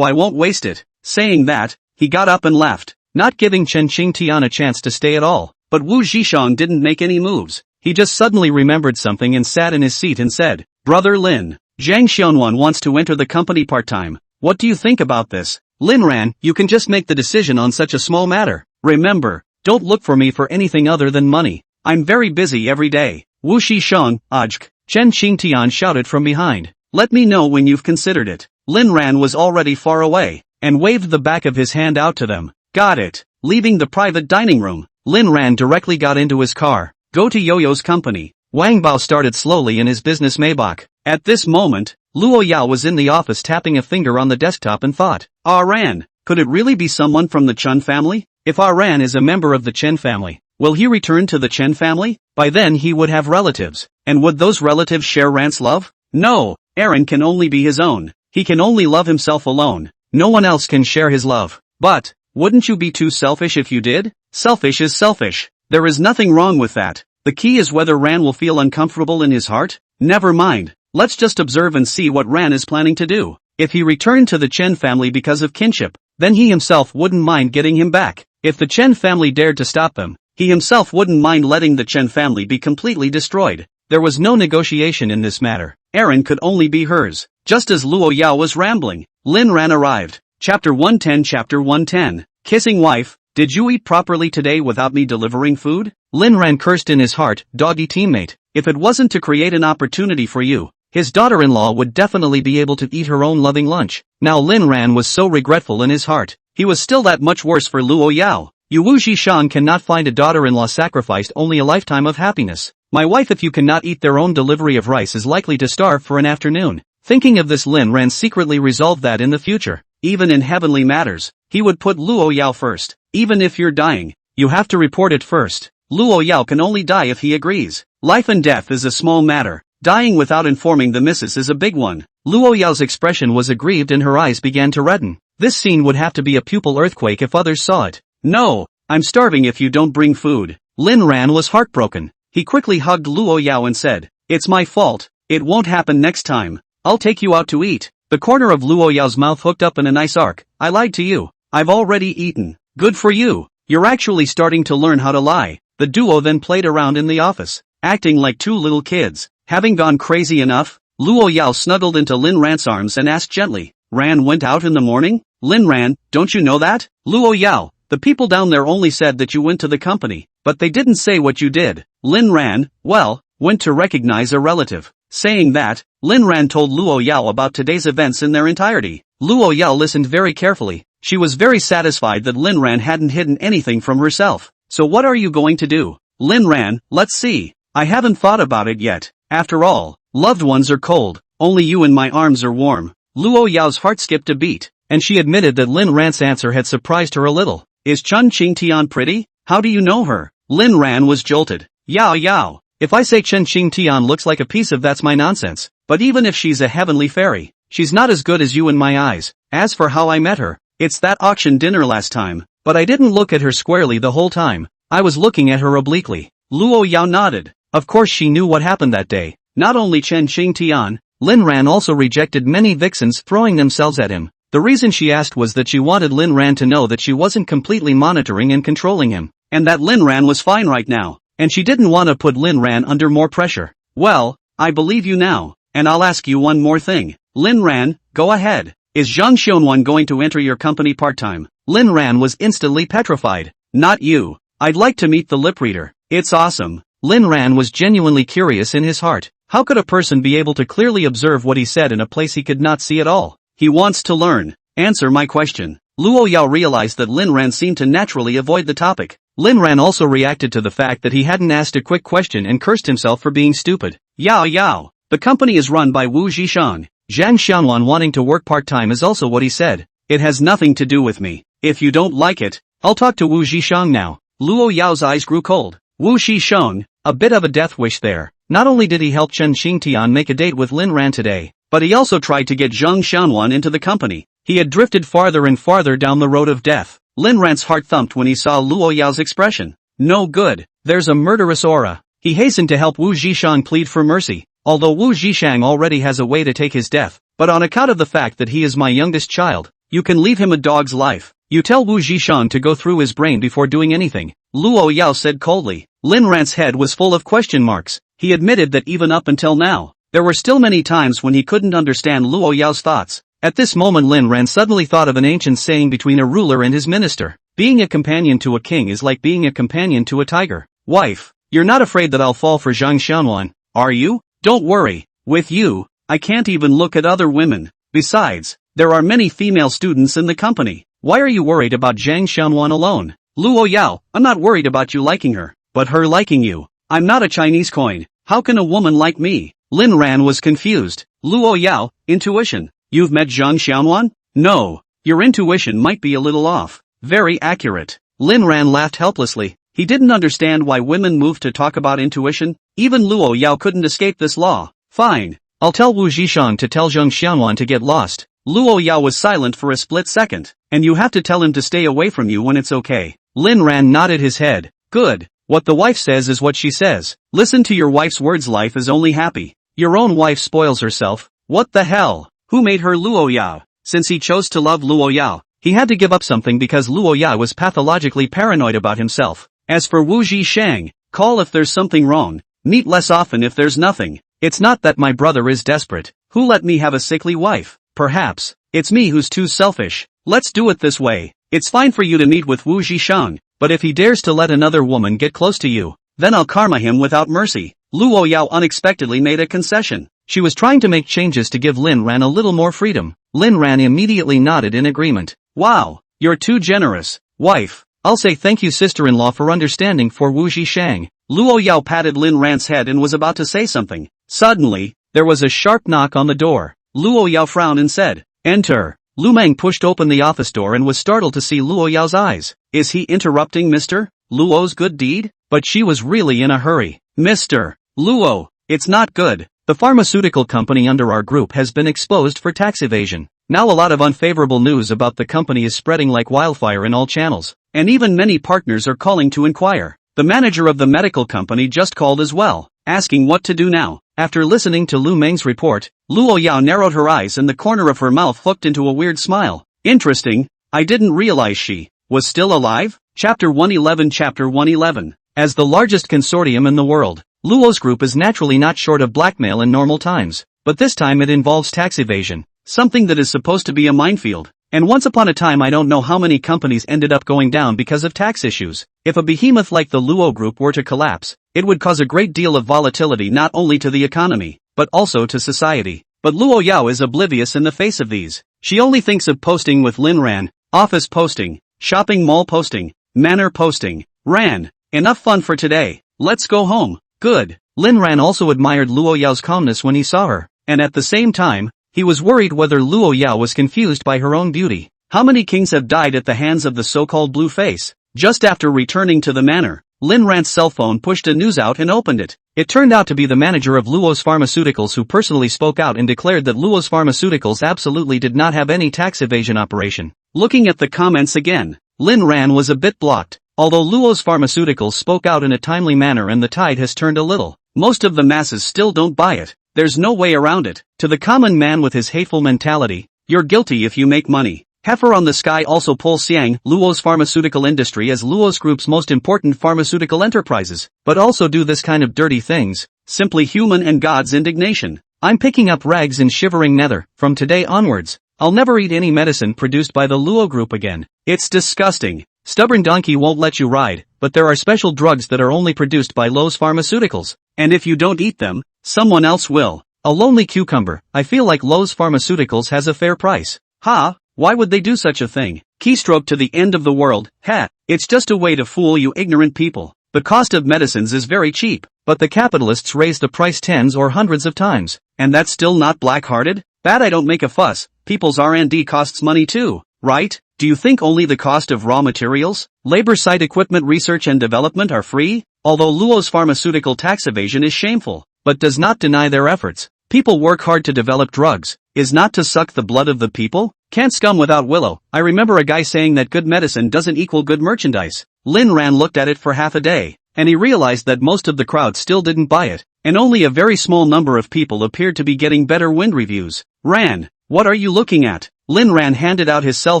I won't waste it. Saying that, he got up and left, not giving Chen Qingtian a chance to stay at all. But Wu Zhishang didn't make any moves. He just suddenly remembered something and sat in his seat and said, Brother Lin, Zhang Xianwan wants to enter the company part-time. What do you think about this? Lin Ran, you can just make the decision on such a small matter. Remember, don't look for me for anything other than money. I'm very busy every day. Wu Shishang, Ajk, Chen Qingtian shouted from behind. Let me know when you've considered it. Lin Ran was already far away, and waved the back of his hand out to them. Got it. Leaving the private dining room, Lin Ran directly got into his car. Go to Yo-Yo's company. Wang Bao started slowly in his business Maybach. At this moment, Luo Yao was in the office tapping a finger on the desktop and thought, Ran, could it really be someone from the Chun family? If Ran is a member of the Chen family, will he return to the Chen family? By then he would have relatives. And would those relatives share Ran's love? No, Aaron can only be his own. He can only love himself alone. No one else can share his love. But, wouldn't you be too selfish if you did? Selfish is selfish. There is nothing wrong with that. The key is whether Ran will feel uncomfortable in his heart. Never mind. Let's just observe and see what Ran is planning to do. If he returned to the Chen family because of kinship, then he himself wouldn't mind getting him back. If the Chen family dared to stop them, he himself wouldn't mind letting the Chen family be completely destroyed. There was no negotiation in this matter. Aaron could only be hers. Just as Luo Yao was rambling, Lin Ran arrived. Chapter 110. Chapter 110. Kissing wife, did you eat properly today without me delivering food? Lin Ran cursed in his heart, doggy teammate. If it wasn't to create an opportunity for you, his daughter-in-law would definitely be able to eat her own loving lunch. Now Lin Ran was so regretful in his heart. He was still that much worse for Luo Yao. You Wu Zhishang cannot find a daughter-in-law sacrificed only a lifetime of happiness. My wife, if you cannot eat their own delivery of rice, is likely to starve for an afternoon. Thinking of this, Lin Ran secretly resolved that in the future, even in heavenly matters, he would put Luo Yao first. Even if you're dying, you have to report it first. Luo Yao can only die if he agrees. Life and death is a small matter. Dying without informing the missus is a big one. Luo Yao's expression was aggrieved and her eyes began to redden. This scene would have to be a pupil earthquake if others saw it. No, I'm starving if you don't bring food. Lin Ran was heartbroken. He quickly hugged Luo Yao and said, It's my fault. It won't happen next time. I'll take you out to eat. The corner of Luo Yao's mouth hooked up in a nice arc. I lied to you. I've already eaten. Good for you. You're actually starting to learn how to lie. The duo then played around in the office, acting like two little kids. Having gone crazy enough, Luo Yao snuggled into Lin Ran's arms and asked gently, Ran went out in the morning? Lin Ran, don't you know that? Luo Yao, the people down there only said that you went to the company, but they didn't say what you did. Lin Ran, well, went to recognize a relative. Saying that, Lin Ran told Luo Yao about today's events in their entirety. Luo Yao listened very carefully. She was very satisfied that Lin Ran hadn't hidden anything from herself. So what are you going to do? Lin Ran, let's see. I haven't thought about it yet. After all, loved ones are cold. Only you in my arms are warm. Luo Yao's heart skipped a beat, and she admitted that Lin Ran's answer had surprised her a little. Is Chun Qingtian pretty? How do you know her? Lin Ran was jolted. Yao Yao, If I say Chen Xingtian looks like a piece of that's my nonsense. But even if she's a heavenly fairy, she's not as good as you in my eyes. As for how I met her, it's that auction dinner last time. But I didn't look at her squarely the whole time. I was looking at her obliquely. Luo Yao nodded. Of course she knew what happened that day. Not only Chen Xingtian, Lin Ran also rejected many vixens throwing themselves at him. The reason she asked was that she wanted Lin Ran to know that she wasn't completely monitoring and controlling him, and that Lin Ran was fine right now, and she didn't want to put Lin Ran under more pressure. Well, I believe you now, and I'll ask you one more thing. Lin Ran, go ahead. Is Zhang Xianwan going to enter your company part-time? Lin Ran was instantly petrified. Not you. I'd like to meet the lip reader. It's awesome. Lin Ran was genuinely curious in his heart. How could a person be able to clearly observe what he said in a place he could not see at all? He wants to learn. Answer my question. Luo Yao realized that Lin Ran seemed to naturally avoid the topic. Lin Ran also reacted to the fact that he hadn't asked a quick question and cursed himself for being stupid. Yao. The company is run by Wu Zhishang. Zhang Xianwan wanting to work part-time is also what he said. It has nothing to do with me. If you don't like it, I'll talk to Wu Zhishang now. Luo Yao's eyes grew cold. Wu Zhishang, a bit of a death wish there. Not only did he help Chen Xingtian make a date with Lin Ran today, but he also tried to get Zhang Xianwan into the company. He had drifted farther and farther down the road of death. Lin Ran's heart thumped when he saw Luo Yao's expression. No good. There's a murderous aura. He hastened to help Wu Zhishang plead for mercy. Although Wu Zhishang already has a way to take his death, but on account of the fact that he is my youngest child, you can leave him a dog's life. You tell Wu Zhishang to go through his brain before doing anything. Luo Yao said coldly. Lin Ran's head was full of question marks. He admitted that even up until now, there were still many times when he couldn't understand Luo Yao's thoughts. At this moment Lin Ran suddenly thought of an ancient saying between a ruler and his minister. Being a companion to a king is like being a companion to a tiger. Wife, you're not afraid that I'll fall for Zhang Xianwan, are you? Don't worry. With you, I can't even look at other women. Besides, there are many female students in the company. Why are you worried about Zhang Xianwan alone? Luo Yao, I'm not worried about you liking her, but her liking you. I'm not a Chinese coin. How can a woman like me? Lin Ran was confused. Luo Yao, intuition. You've met Zhang Xianwan? No. Your intuition might be a little off. Very accurate. Lin Ran laughed helplessly. He didn't understand why women moved to talk about intuition. Even Luo Yao couldn't escape this law. Fine. I'll tell Wu Zhishang to tell Zhang Xianwan to get lost. Luo Yao was silent for a split second. And you have to tell him to stay away from you when it's okay. Lin Ran nodded his head. Good. What the wife says is what she says. Listen to your wife's words. Life is only happy. Your own wife spoils herself. What the hell? Who made her Luo Yao? Since he chose to love Luo Yao, he had to give up something because Luo Yao was pathologically paranoid about himself. As for Wu Zhishang, call if there's something wrong. Meet less often if there's nothing. It's not that my brother is desperate. Who let me have a sickly wife? Perhaps. It's me who's too selfish. Let's do it this way. It's fine for you to meet with Wu Zhishang, but if he dares to let another woman get close to you, then I'll karma him without mercy. Luo Yao unexpectedly made a concession. She was trying to make changes to give Lin Ran a little more freedom. Lin Ran immediately nodded in agreement. Wow, you're too generous. Wife, I'll say thank you sister-in-law for understanding for Wu Zhishang. Luo Yao patted Lin Ran's head and was about to say something. Suddenly, there was a sharp knock on the door. Luo Yao frowned and said, Enter. Lu Meng pushed open the office door and was startled to see Luo Yao's eyes. Is he interrupting Mr. Luo's good deed? But she was really in a hurry. Mr. Luo, it's not good. The pharmaceutical company under our group has been exposed for tax evasion. Now a lot of unfavorable news about the company is spreading like wildfire in all channels, and even many partners are calling to inquire. The manager of the medical company just called as well, asking what to do now. After listening to Lu Meng's report, Luo Yao narrowed her eyes and the corner of her mouth hooked into a weird smile. Interesting, I didn't realize she was still alive? Chapter 111. Chapter 111. As the largest consortium in the world, Luo's group is naturally not short of blackmail in normal times, but this time it involves tax evasion, something that is supposed to be a minefield. And once upon a time I don't know how many companies ended up going down because of tax issues. If a behemoth like the Luo group were to collapse, it would cause a great deal of volatility not only to the economy, but also to society. But Luo Yao is oblivious in the face of these. She only thinks of posting with Lin Ran, office posting, shopping mall posting, manor posting. Ran, enough fun for today, let's go home. Good. Lin Ran also admired Luo Yao's calmness when he saw her, and at the same time, he was worried whether Luo Yao was confused by her own beauty. How many kings have died at the hands of the so-called blue face? Just after returning to the manor, Lin Ran's cell phone pushed a news out and opened it. It turned out to be the manager of Luo's Pharmaceuticals who personally spoke out and declared that Luo's Pharmaceuticals absolutely did not have any tax evasion operation. Looking at the comments again, Lin Ran was a bit blocked. Although Luo's Pharmaceuticals spoke out in a timely manner and the tide has turned a little, most of the masses still don't buy it. There's no way around it. To the common man with his hateful mentality, you're guilty if you make money. Heifer on the Sky also polls Xiang, Luo's pharmaceutical industry as Luo's group's most important pharmaceutical enterprises, but also do this kind of dirty things. Simply human and God's indignation. I'm picking up rags in shivering nether. From today onwards, I'll never eat any medicine produced by the Luo group again. It's disgusting. Stubborn donkey won't let you ride, but there are special drugs that are only produced by Luo's Pharmaceuticals, and if you don't eat them, someone else will. A lonely cucumber. I feel like Luo's Pharmaceuticals has a fair price. Ha! Why would they do such a thing? Keystroke to the end of the world. Ha! It's just a way to fool you ignorant people. The cost of medicines is very cheap, but the capitalists raise the price tens or hundreds of times. And that's still not black-hearted? Bad I don't make a fuss. People's R&D costs money too, right? Do you think only the cost of raw materials, labor site equipment research and development are free? Although Luo's pharmaceutical tax evasion is shameful, but does not deny their efforts. People work hard to develop drugs. Is not to suck the blood of the people? Can't scum without willow. I remember a guy saying that good medicine doesn't equal good merchandise. Lin Ran looked at it for half a day, and he realized that most of the crowd still didn't buy it, and only a very small number of people appeared to be getting better wind reviews. Ran, what are you looking at? Lin Ran handed out his cell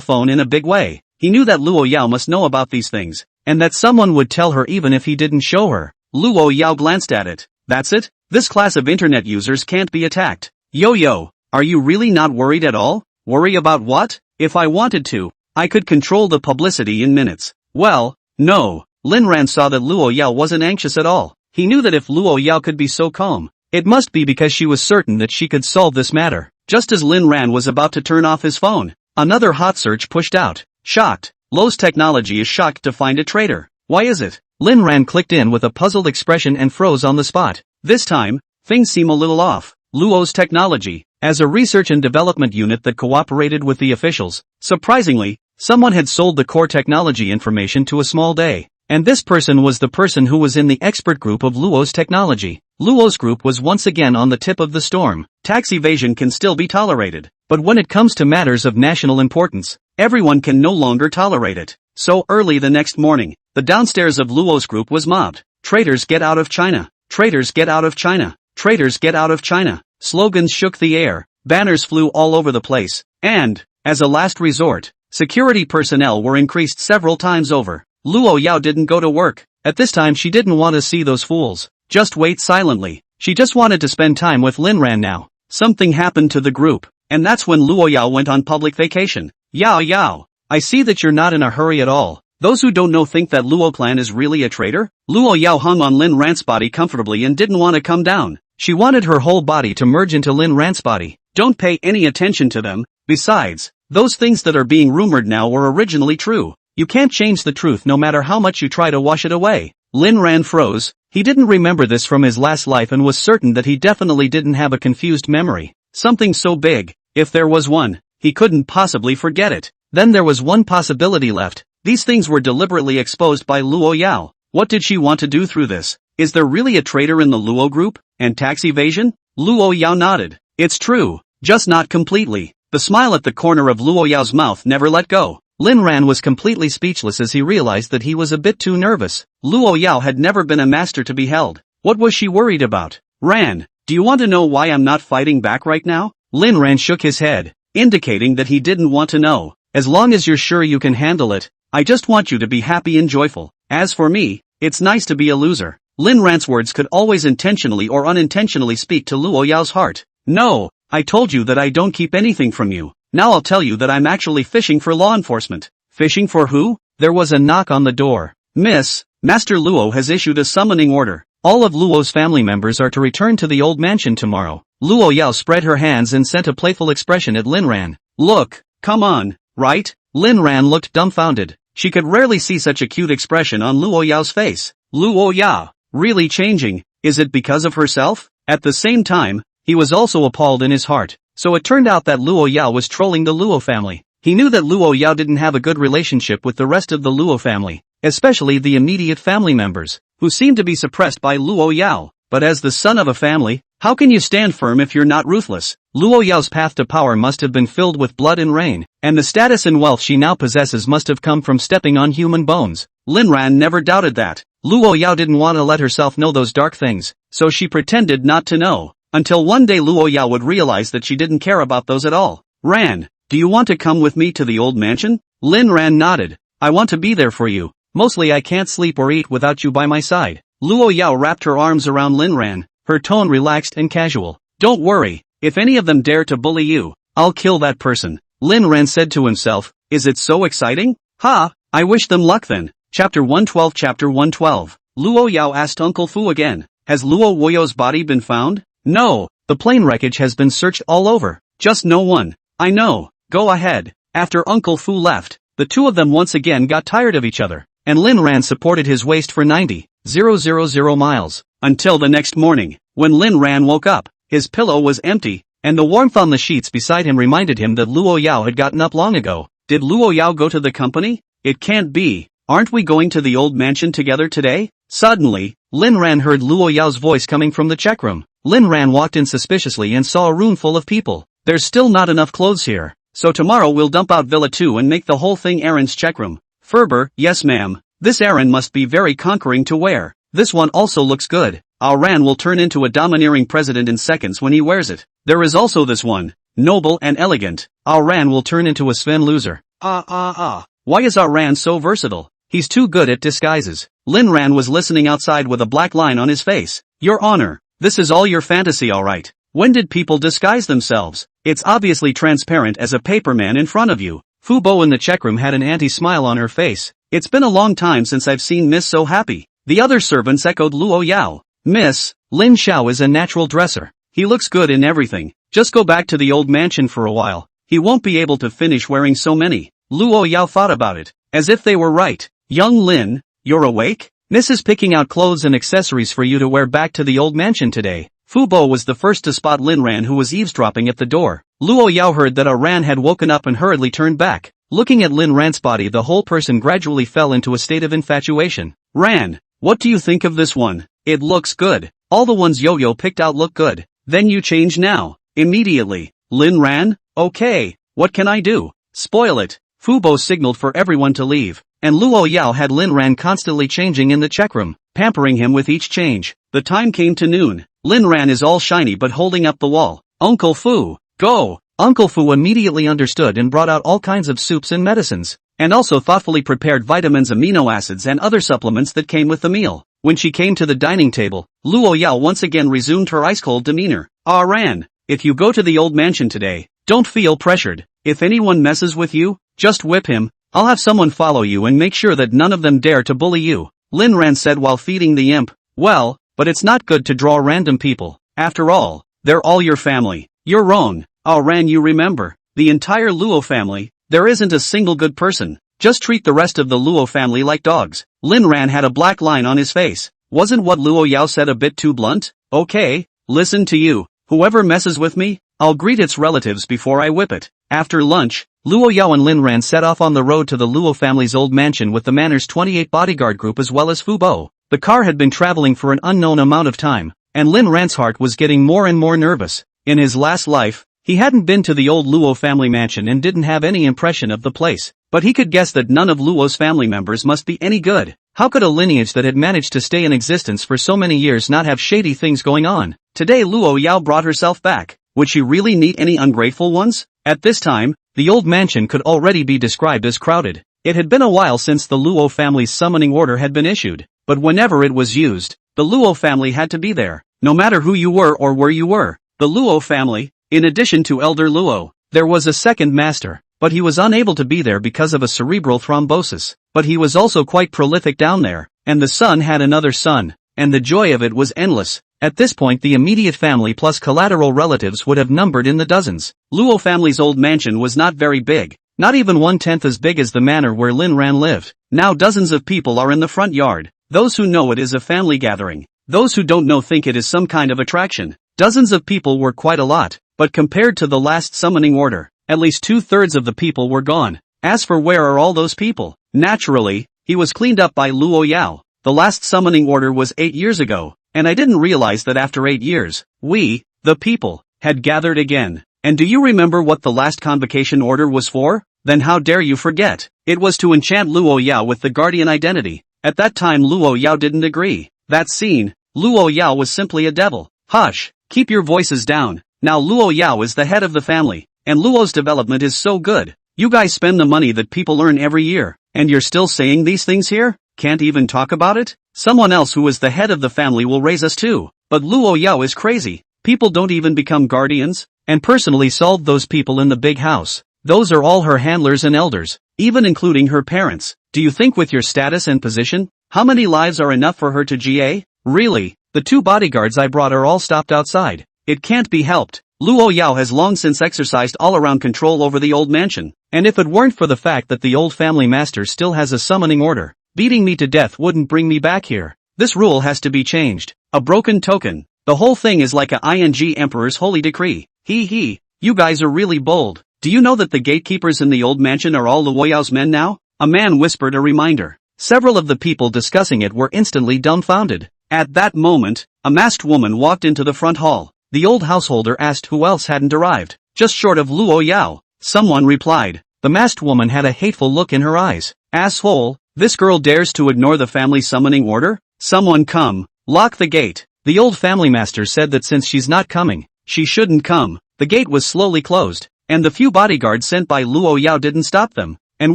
phone in a big way. He knew that Luo Yao must know about these things, and that someone would tell her even if he didn't show her. Luo Yao glanced at it. That's it? This class of internet users can't be attacked. Yo, are you really not worried at all? Worry about what? If I wanted to, I could control the publicity in minutes. Well, no. Lin Ran saw that Luo Yao wasn't anxious at all. He knew that if Luo Yao could be so calm, it must be because she was certain that she could solve this matter. Just as Lin Ran was about to turn off his phone, another hot search pushed out. Shocked. Luo's technology is shocked to find a traitor. Why is it? Lin Ran clicked in with a puzzled expression and froze on the spot. This time, things seem a little off. Luo's technology, as a research and development unit that cooperated with the officials, surprisingly, someone had sold the core technology information to a small day. And this person was the person who was in the expert group of Luo's technology. Luo's group was once again on the tip of the storm. Tax evasion can still be tolerated, but when it comes to matters of national importance, everyone can no longer tolerate it. So early the next morning, the downstairs of Luo's group was mobbed. Traitors get out of China. Traitors get out of China. Traitors get out of China. Slogans shook the air. Banners flew all over the place. And, as a last resort, security personnel were increased several times over. Luo Yao didn't go to work. At this time she didn't want to see those fools. Just wait silently. She just wanted to spend time with Lin Ran now. Something happened to the group, and that's when Luo Yao went on public vacation. Yao, I see that you're not in a hurry at all. Those who don't know think that Luo Clan is really a traitor? Luo Yao hung on Lin Ran's body comfortably and didn't want to come down. She wanted her whole body to merge into Lin Ran's body. Don't pay any attention to them. Besides, those things that are being rumored now were originally true. You can't change the truth no matter how much you try to wash it away. Lin Ran froze. He didn't remember this from his last life and was certain that he definitely didn't have a confused memory. Something so big, if there was one, he couldn't possibly forget it. Then there was one possibility left. These things were deliberately exposed by Luo Yao. What did she want to do through this? Is there really a traitor in the Luo group? And tax evasion? Luo Yao nodded. It's true, just not completely. The smile at the corner of Luo Yao's mouth never let go. Lin Ran was completely speechless as he realized that he was a bit too nervous. Luo Yao had never been a master to be held. What was she worried about? Ran, do you want to know why I'm not fighting back right now? Lin Ran shook his head, indicating that he didn't want to know. As long as you're sure you can handle it, I just want you to be happy and joyful. As for me, it's nice to be a loser. Lin Ran's words could always intentionally or unintentionally speak to Luo Yao's heart. No, I told you that I don't keep anything from you. Now I'll tell you that I'm actually fishing for law enforcement. Fishing for who? There was a knock on the door. Miss, Master Luo has issued a summoning order. All of Luo's family members are to return to the old mansion tomorrow. Luo Yao spread her hands and sent a playful expression at Lin Ran. Look, come on, right? Lin Ran looked dumbfounded. She could rarely see such a cute expression on Luo Yao's face. Luo Yao, really changing? Is it because of herself? At the same time, he was also appalled in his heart. So it turned out that Luo Yao was trolling the Luo family. He knew that Luo Yao didn't have a good relationship with the rest of the Luo family. especially the immediate family members, who seemed to be suppressed by Luo Yao. But as the son of a family, how can you stand firm if you're not ruthless? Luo Yao's path to power must have been filled with blood and rain, and the status and wealth she now possesses must have come from stepping on human bones. Lin Ran never doubted that. Luo Yao didn't want to let herself know those dark things, so she pretended not to know, until one day Luo Yao would realize that she didn't care about those at all. Ran, do you want to come with me to the old mansion? Lin Ran nodded. I want to be there for you. Mostly I can't sleep or eat without you by my side. Luo Yao wrapped her arms around Lin Ran, her tone relaxed and casual. Don't worry, if any of them dare to bully you, I'll kill that person. Lin Ran said to himself, is it so exciting? Ha, I wish them luck then. Chapter 112. Chapter 112. Luo Yao asked Uncle Fu again, has Luo Woyo's body been found? No, the plane wreckage has been searched all over, just no one. I know, go ahead. After Uncle Fu left, the two of them once again got tired of each other, and Lin Ran supported his waist for 90,000 miles, until the next morning, when Lin Ran woke up, his pillow was empty, and the warmth on the sheets beside him reminded him that Luo Yao had gotten up long ago. Did Luo Yao go to the company? It can't be. Aren't we going to the old mansion together today? Suddenly, Lin Ran heard Luo Yao's voice coming from the check room. Lin Ran walked in suspiciously and saw a room full of people. There's still not enough clothes here, so tomorrow we'll dump out Villa 2 and make the whole thing Aaron's check room. Ferber, yes ma'am. This Aaron must be very conquering to wear. This one also looks good. Our Ran will turn into a domineering president in seconds when he wears it. There is also this one, noble and elegant. Our Ran will turn into a Sven loser. Why is our Ran so versatile? He's too good at disguises. Lin Ran was listening outside with a black line on his face. Your Honor, this is all your fantasy, alright. When did people disguise themselves? It's obviously transparent as a paperman in front of you. Fu Bo in the check room had an anti-smile on her face. It's been a long time since I've seen Miss so happy. The other servants echoed Luo Yao. Miss, Lin Xiao is a natural dresser. He looks good in everything. Just go back to the old mansion for a while. He won't be able to finish wearing so many. Luo Yao thought about it, as if they were right. Young Lin, you're awake? Miss is picking out clothes and accessories for you to wear back to the old mansion today. Fu Bo was the first to spot Lin Ran, who was eavesdropping at the door. Luo Yao heard that Ran had woken up and hurriedly turned back. Looking at Lin Ran's body, the whole person gradually fell into a state of infatuation. Ran, what do you think of this one? It looks good. All the ones Yo-Yo picked out look good. Then you change now. Immediately. Lin Ran? Okay, what can I do? Spoil it. Fu Bo signaled for everyone to leave, and Luo Yao had Lin Ran constantly changing in the check room, pampering him with each change. The time came to noon. Lin Ran is all shiny but holding up the wall. Uncle Fu, go! Uncle Fu immediately understood and brought out all kinds of soups and medicines, and also thoughtfully prepared vitamins, amino acids and other supplements that came with the meal. When she came to the dining table, Luo Yao once again resumed her ice-cold demeanor. Ran, if you go to the old mansion today, don't feel pressured. If anyone messes with you, just whip him. I'll have someone follow you and make sure that none of them dare to bully you. Lin Ran said while feeding the imp. Well, but it's not good to draw random people. After all, they're all your family. You're wrong. Ran, you remember, the entire Luo family, there isn't a single good person. Just treat the rest of the Luo family like dogs. Lin Ran had a black line on his face. Wasn't what Luo Yao said a bit too blunt? Okay, listen to you. Whoever messes with me, I'll greet its relatives before I whip it. After lunch, Luo Yao and Lin Ran set off on the road to the Luo family's old mansion with the Manor's 28 bodyguard group as well as Fu Bo. The car had been traveling for an unknown amount of time, and Lin Ran's heart was getting more and more nervous. In his last life, he hadn't been to the old Luo family mansion and didn't have any impression of the place, but he could guess that none of Luo's family members must be any good. How could a lineage that had managed to stay in existence for so many years not have shady things going on? Today Luo Yao brought herself back. Would she really meet any ungrateful ones? At this time, the old mansion could already be described as crowded. It had been a while since the Luo family's summoning order had been issued, but whenever it was used, the Luo family had to be there, no matter who you were or where you were. The Luo family, in addition to Elder Luo, there was a second master, but he was unable to be there because of a cerebral thrombosis. But he was also quite prolific down there, and the son had another son, and the joy of it was endless. At this point the immediate family plus collateral relatives would have numbered in the dozens. Luo family's old mansion was not very big, not even 1/10 as big as the manor where Lin Ran lived. Now dozens of people are in the front yard. Those who know it is a family gathering. Those who don't know think it is some kind of attraction. Dozens of people were quite a lot, but compared to the last summoning order, at least 2/3 of the people were gone. As for where are all those people? Naturally, he was cleaned up by Luo Yao. The last summoning order was 8 years ago, and I didn't realize that after 8 years, we, the people, had gathered again. And do you remember what the last convocation order was for? Then how dare you forget? It was to enchant Luo Yao with the guardian identity. At that time Luo Yao didn't agree. That scene, Luo Yao was simply a devil. Hush, keep your voices down. Now Luo Yao is the head of the family, and Luo's development is so good. You guys spend the money that people earn every year, and you're still saying these things here? Can't even talk about it? Someone else who is the head of the family will raise us too. But Luo Yao is crazy. People don't even become guardians, and personally solve those people in the big house. Those are all her handlers and elders, even including her parents. Do you think with your status and position, how many lives are enough for her to GA? Really, the 2 bodyguards I brought are all stopped outside. It can't be helped. Luo Yao has long since exercised all-around control over the old mansion, and if it weren't for the fact that the old family master still has a summoning order, beating me to death wouldn't bring me back here. This rule has to be changed. A broken token. The whole thing is like a ing emperor's holy decree. Hee, you guys are really bold. Do you know that the gatekeepers in the old mansion are all Luo Yao's men now? A man whispered a reminder. Several of the people discussing it were instantly dumbfounded. At that moment, a masked woman walked into the front hall. The old householder asked who else hadn't arrived, just short of Luo Yao. Someone replied. The masked woman had a hateful look in her eyes. Asshole, this girl dares to ignore the family summoning order? Someone come, lock the gate. The old family master said that since she's not coming, she shouldn't come. The gate was slowly closed, and the few bodyguards sent by Luo Yao didn't stop them, and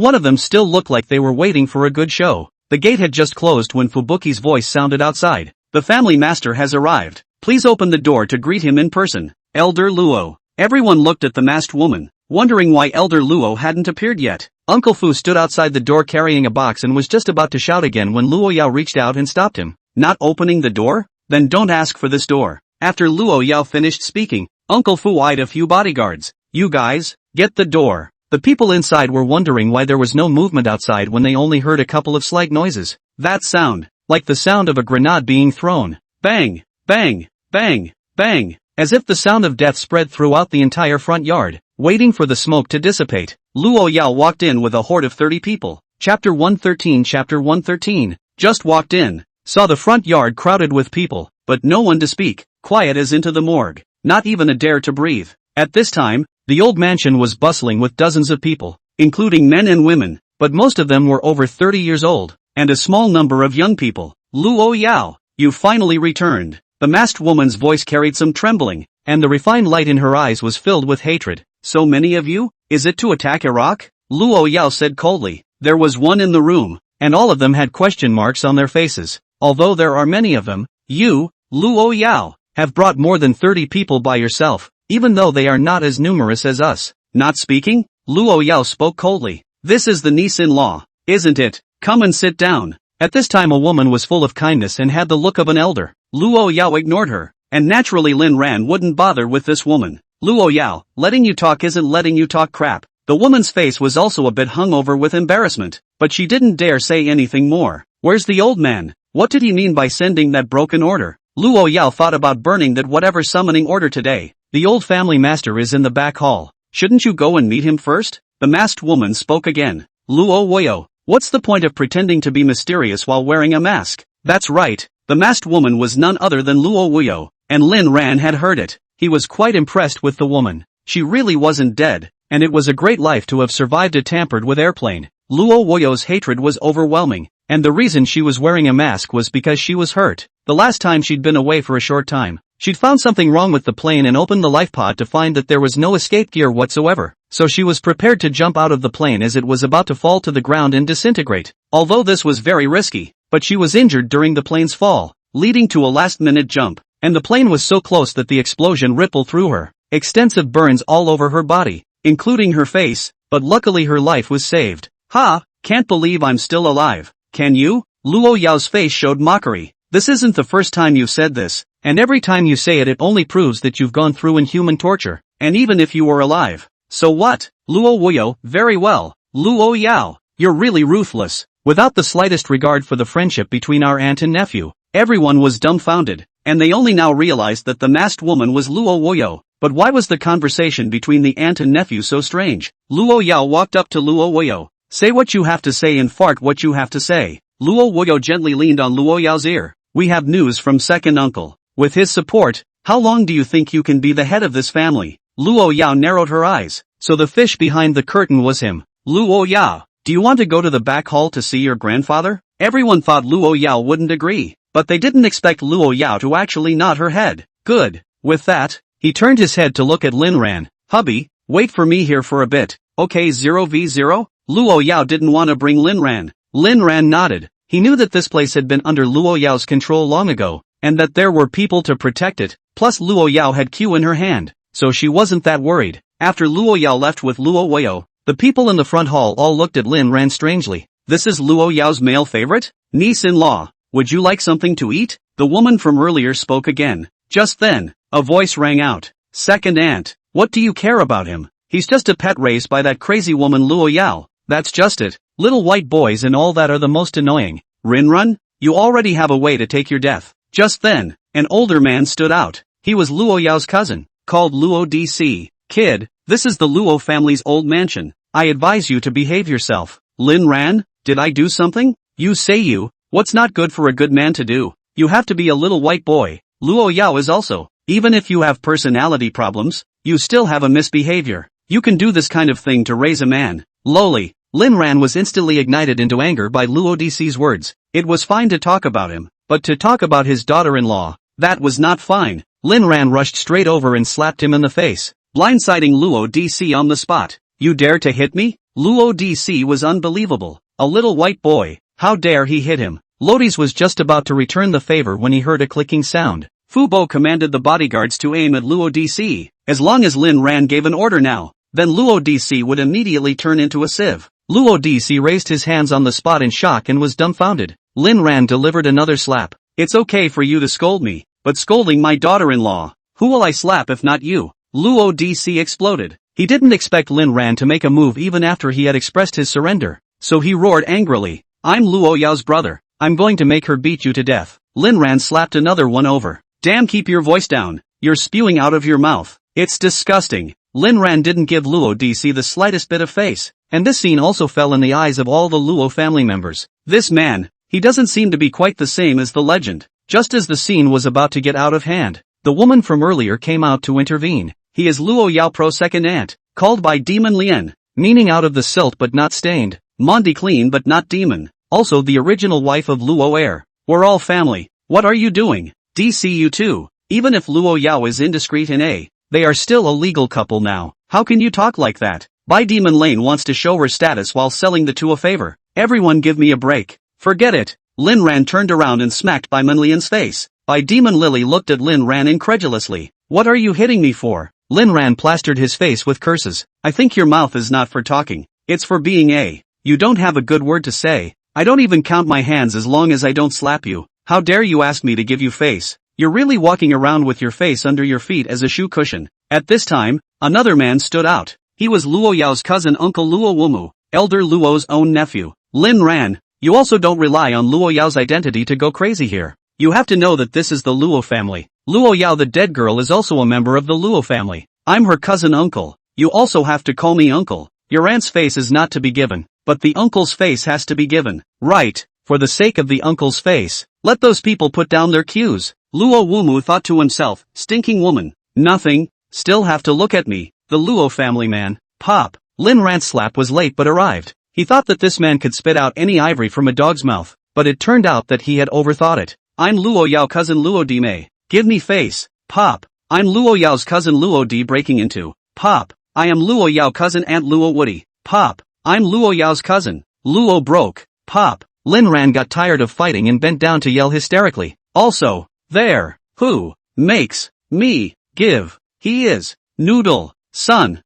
one of them still looked like they were waiting for a good show. The gate had just closed when Fubuki's voice sounded outside. The family master has arrived. Please open the door to greet him in person. Elder Luo. Everyone looked at the masked woman, wondering why Elder Luo hadn't appeared yet. Uncle Fu stood outside the door carrying a box and was just about to shout again when Luo Yao reached out and stopped him. Not opening the door? Then don't ask for this door. After Luo Yao finished speaking, Uncle Fu eyed a few bodyguards. You guys, get the door. The people inside were wondering why there was no movement outside when they only heard a couple of slight noises. That sound, like the sound of a grenade being thrown. Bang, bang, bang, bang, as if the sound of death spread throughout the entire front yard. Waiting for the smoke to dissipate, Luo Yao walked in with a horde of 30 people. Chapter 113. Chapter 113. Just walked in, saw the front yard crowded with people, but no one to speak, quiet as into the morgue, not even a dare to breathe. At this time, the old mansion was bustling with dozens of people, including men and women, but most of them were over 30 years old, and a small number of young people. Luo Yao, you finally returned. The masked woman's voice carried some trembling, and the refined light in her eyes was filled with hatred. So many of you? Is it to attack Iraq? Luo Yao said coldly. There was one in the room, and all of them had question marks on their faces. Although there are many of them, you, Luo Yao, have brought more than 30 people by yourself, even though they are not as numerous as us. Not speaking? Luo Yao spoke coldly. This is the niece-in-law, isn't it? Come and sit down. At this time a woman was full of kindness and had the look of an elder. Luo Yao ignored her, and naturally Lin Ran wouldn't bother with this woman. Luo Yao, letting you talk isn't letting you talk crap. The woman's face was also a bit hungover with embarrassment, but she didn't dare say anything more. Where's the old man? What did he mean by sending that broken order? Luo Yao thought about burning that whatever summoning order today. The old family master is in the back hall. Shouldn't you go and meet him first? The masked woman spoke again. Luo Yao, what's the point of pretending to be mysterious while wearing a mask? That's right. The masked woman was none other than Luo Yao, and Lin Ran had heard it. He was quite impressed with the woman. She really wasn't dead, and it was a great life to have survived a tampered with airplane. Luo Yao's hatred was overwhelming, and the reason she was wearing a mask was because she was hurt. The last time she'd been away for a short time, she'd found something wrong with the plane and opened the life pod to find that there was no escape gear whatsoever. So she was prepared to jump out of the plane as it was about to fall to the ground and disintegrate. Although this was very risky, but she was injured during the plane's fall, leading to a last-minute jump, and the plane was so close that the explosion rippled through her. Extensive burns all over her body, including her face, but luckily her life was saved. Ha! Can't believe I'm still alive. Can you? Luo Yao's face showed mockery. This isn't the first time you've said this, and every time you say it only proves that you've gone through inhuman torture, and even if you were alive. So what? Luo Yao, very well. Luo Yao, you're really ruthless. Without the slightest regard for the friendship between our aunt and nephew, everyone was dumbfounded, and they only now realized that the masked woman was Luo Yao. But why was the conversation between the aunt and nephew so strange? Luo Yao walked up to Luo Yao. Say what you have to say and fart what you have to say. Luo Wuyo gently leaned on Luo Yao's ear. We have news from second uncle. With his support, how long do you think you can be the head of this family? Luo Yao narrowed her eyes. So the fish behind the curtain was him. Luo Yao, do you want to go to the back hall to see your grandfather? Everyone thought Luo Yao wouldn't agree, but they didn't expect Luo Yao to actually nod her head. Good. With that, he turned his head to look at Lin Ran. Hubby, wait for me here for a bit. Okay 0v0? Luo Yao didn't want to bring Lin Ran. Lin Ran nodded. He knew that this place had been under Luo Yao's control long ago, and that there were people to protect it, plus Luo Yao had Q in her hand, so she wasn't that worried. After Luo Yao left with Luo Wuyo, the people in the front hall all looked at Lin Ran strangely. This is Luo Yao's male favorite? Niece-in-law, would you like something to eat? The woman from earlier spoke again. Just then, a voice rang out. Second aunt, what do you care about him? He's just a pet raised by that crazy woman Luo Yao. That's just it. Little white boys and all that are the most annoying. Rinrun, you already have a way to take your death. Just then, an older man stood out. He was Luo Yao's cousin, called Luo DC. Kid, this is the Luo family's old mansion. I advise you to behave yourself. Lin Ran, did I do something? You say you. What's not good for a good man to do? You have to be a little white boy. Luo Yao is also. Even if you have personality problems, you still have a misbehavior. You can do this kind of thing to raise a man. Lowly. Lin Ran was instantly ignited into anger by Luo DC's words. It was fine to talk about him, but to talk about his daughter-in-law, that was not fine. Lin Ran rushed straight over and slapped him in the face, blindsiding Luo DC on the spot. You dare to hit me? Luo DC was unbelievable. A little white boy, how dare he hit him? Lodis was just about to return the favor when he heard a clicking sound. Fubo commanded the bodyguards to aim at Luo DC. As long as Lin Ran gave an order now, then Luo DC would immediately turn into a sieve. Luo DC raised his hands on the spot in shock and was dumbfounded. Lin Ran delivered another slap. It's okay for you to scold me, but scolding my daughter-in-law, who will I slap if not you? Luo DC exploded. He didn't expect Lin Ran to make a move even after he had expressed his surrender, so he roared angrily. I'm Luo Yao's brother. I'm going to make her beat you to death. Lin Ran slapped another one over. Damn, keep your voice down. You're spewing out of your mouth. It's disgusting. Lin Ran didn't give Luo DC the slightest bit of face, and this scene also fell in the eyes of all the Luo family members. This man, he doesn't seem to be quite the same as the legend. Just as the scene was about to get out of hand, the woman from earlier came out to intervene. He is Luo Yao Pro second aunt, called by Demon Lien, meaning out of the silt but not stained, Mondi clean but not demon, also the original wife of Luo Air. We're all family. What are you doing? DCU too. Even if Luo Yao is indiscreet in A, they are still a legal couple now. How can you talk like that? Bai Demon Lane wants to show her status while selling the two a favor. Everyone give me a break. Forget it. Lin Ran turned around and smacked Bai Manlian's face. Bai Demon Lily looked at Lin Ran incredulously. What are you hitting me for? Lin Ran plastered his face with curses. I think your mouth is not for talking. It's for being A. You don't have a good word to say. I don't even count my hands as long as I don't slap you. How dare you ask me to give you face? You're really walking around with your face under your feet as a shoe cushion. At this time, another man stood out. He was Luo Yao's cousin Uncle Luo Wumu, Elder Luo's own nephew. Lin Ran, you also don't rely on Luo Yao's identity to go crazy here. You have to know that this is the Luo family. Luo Yao the dead girl is also a member of the Luo family. I'm her cousin uncle. You also have to call me uncle. Your aunt's face is not to be given, but the uncle's face has to be given. Right, for the sake of the uncle's face, let those people put down their cues. Luo Wumu thought to himself, stinking woman. Nothing, still have to look at me, the Luo family man. Pop. Lin Ran's slap was late but arrived. He thought that this man could spit out any ivory from a dog's mouth, but it turned out that he had overthought it. I'm Luo Yao cousin Luo D Mei. Give me face. Pop. I'm Luo Yao's cousin Luo D breaking into. Pop. I am Luo Yao cousin Aunt Luo Woody. Pop. I'm Luo Yao's cousin. Luo broke. Pop. Lin Ran got tired of fighting and bent down to yell hysterically. Also, there, who makes me give? He is Noodle, son.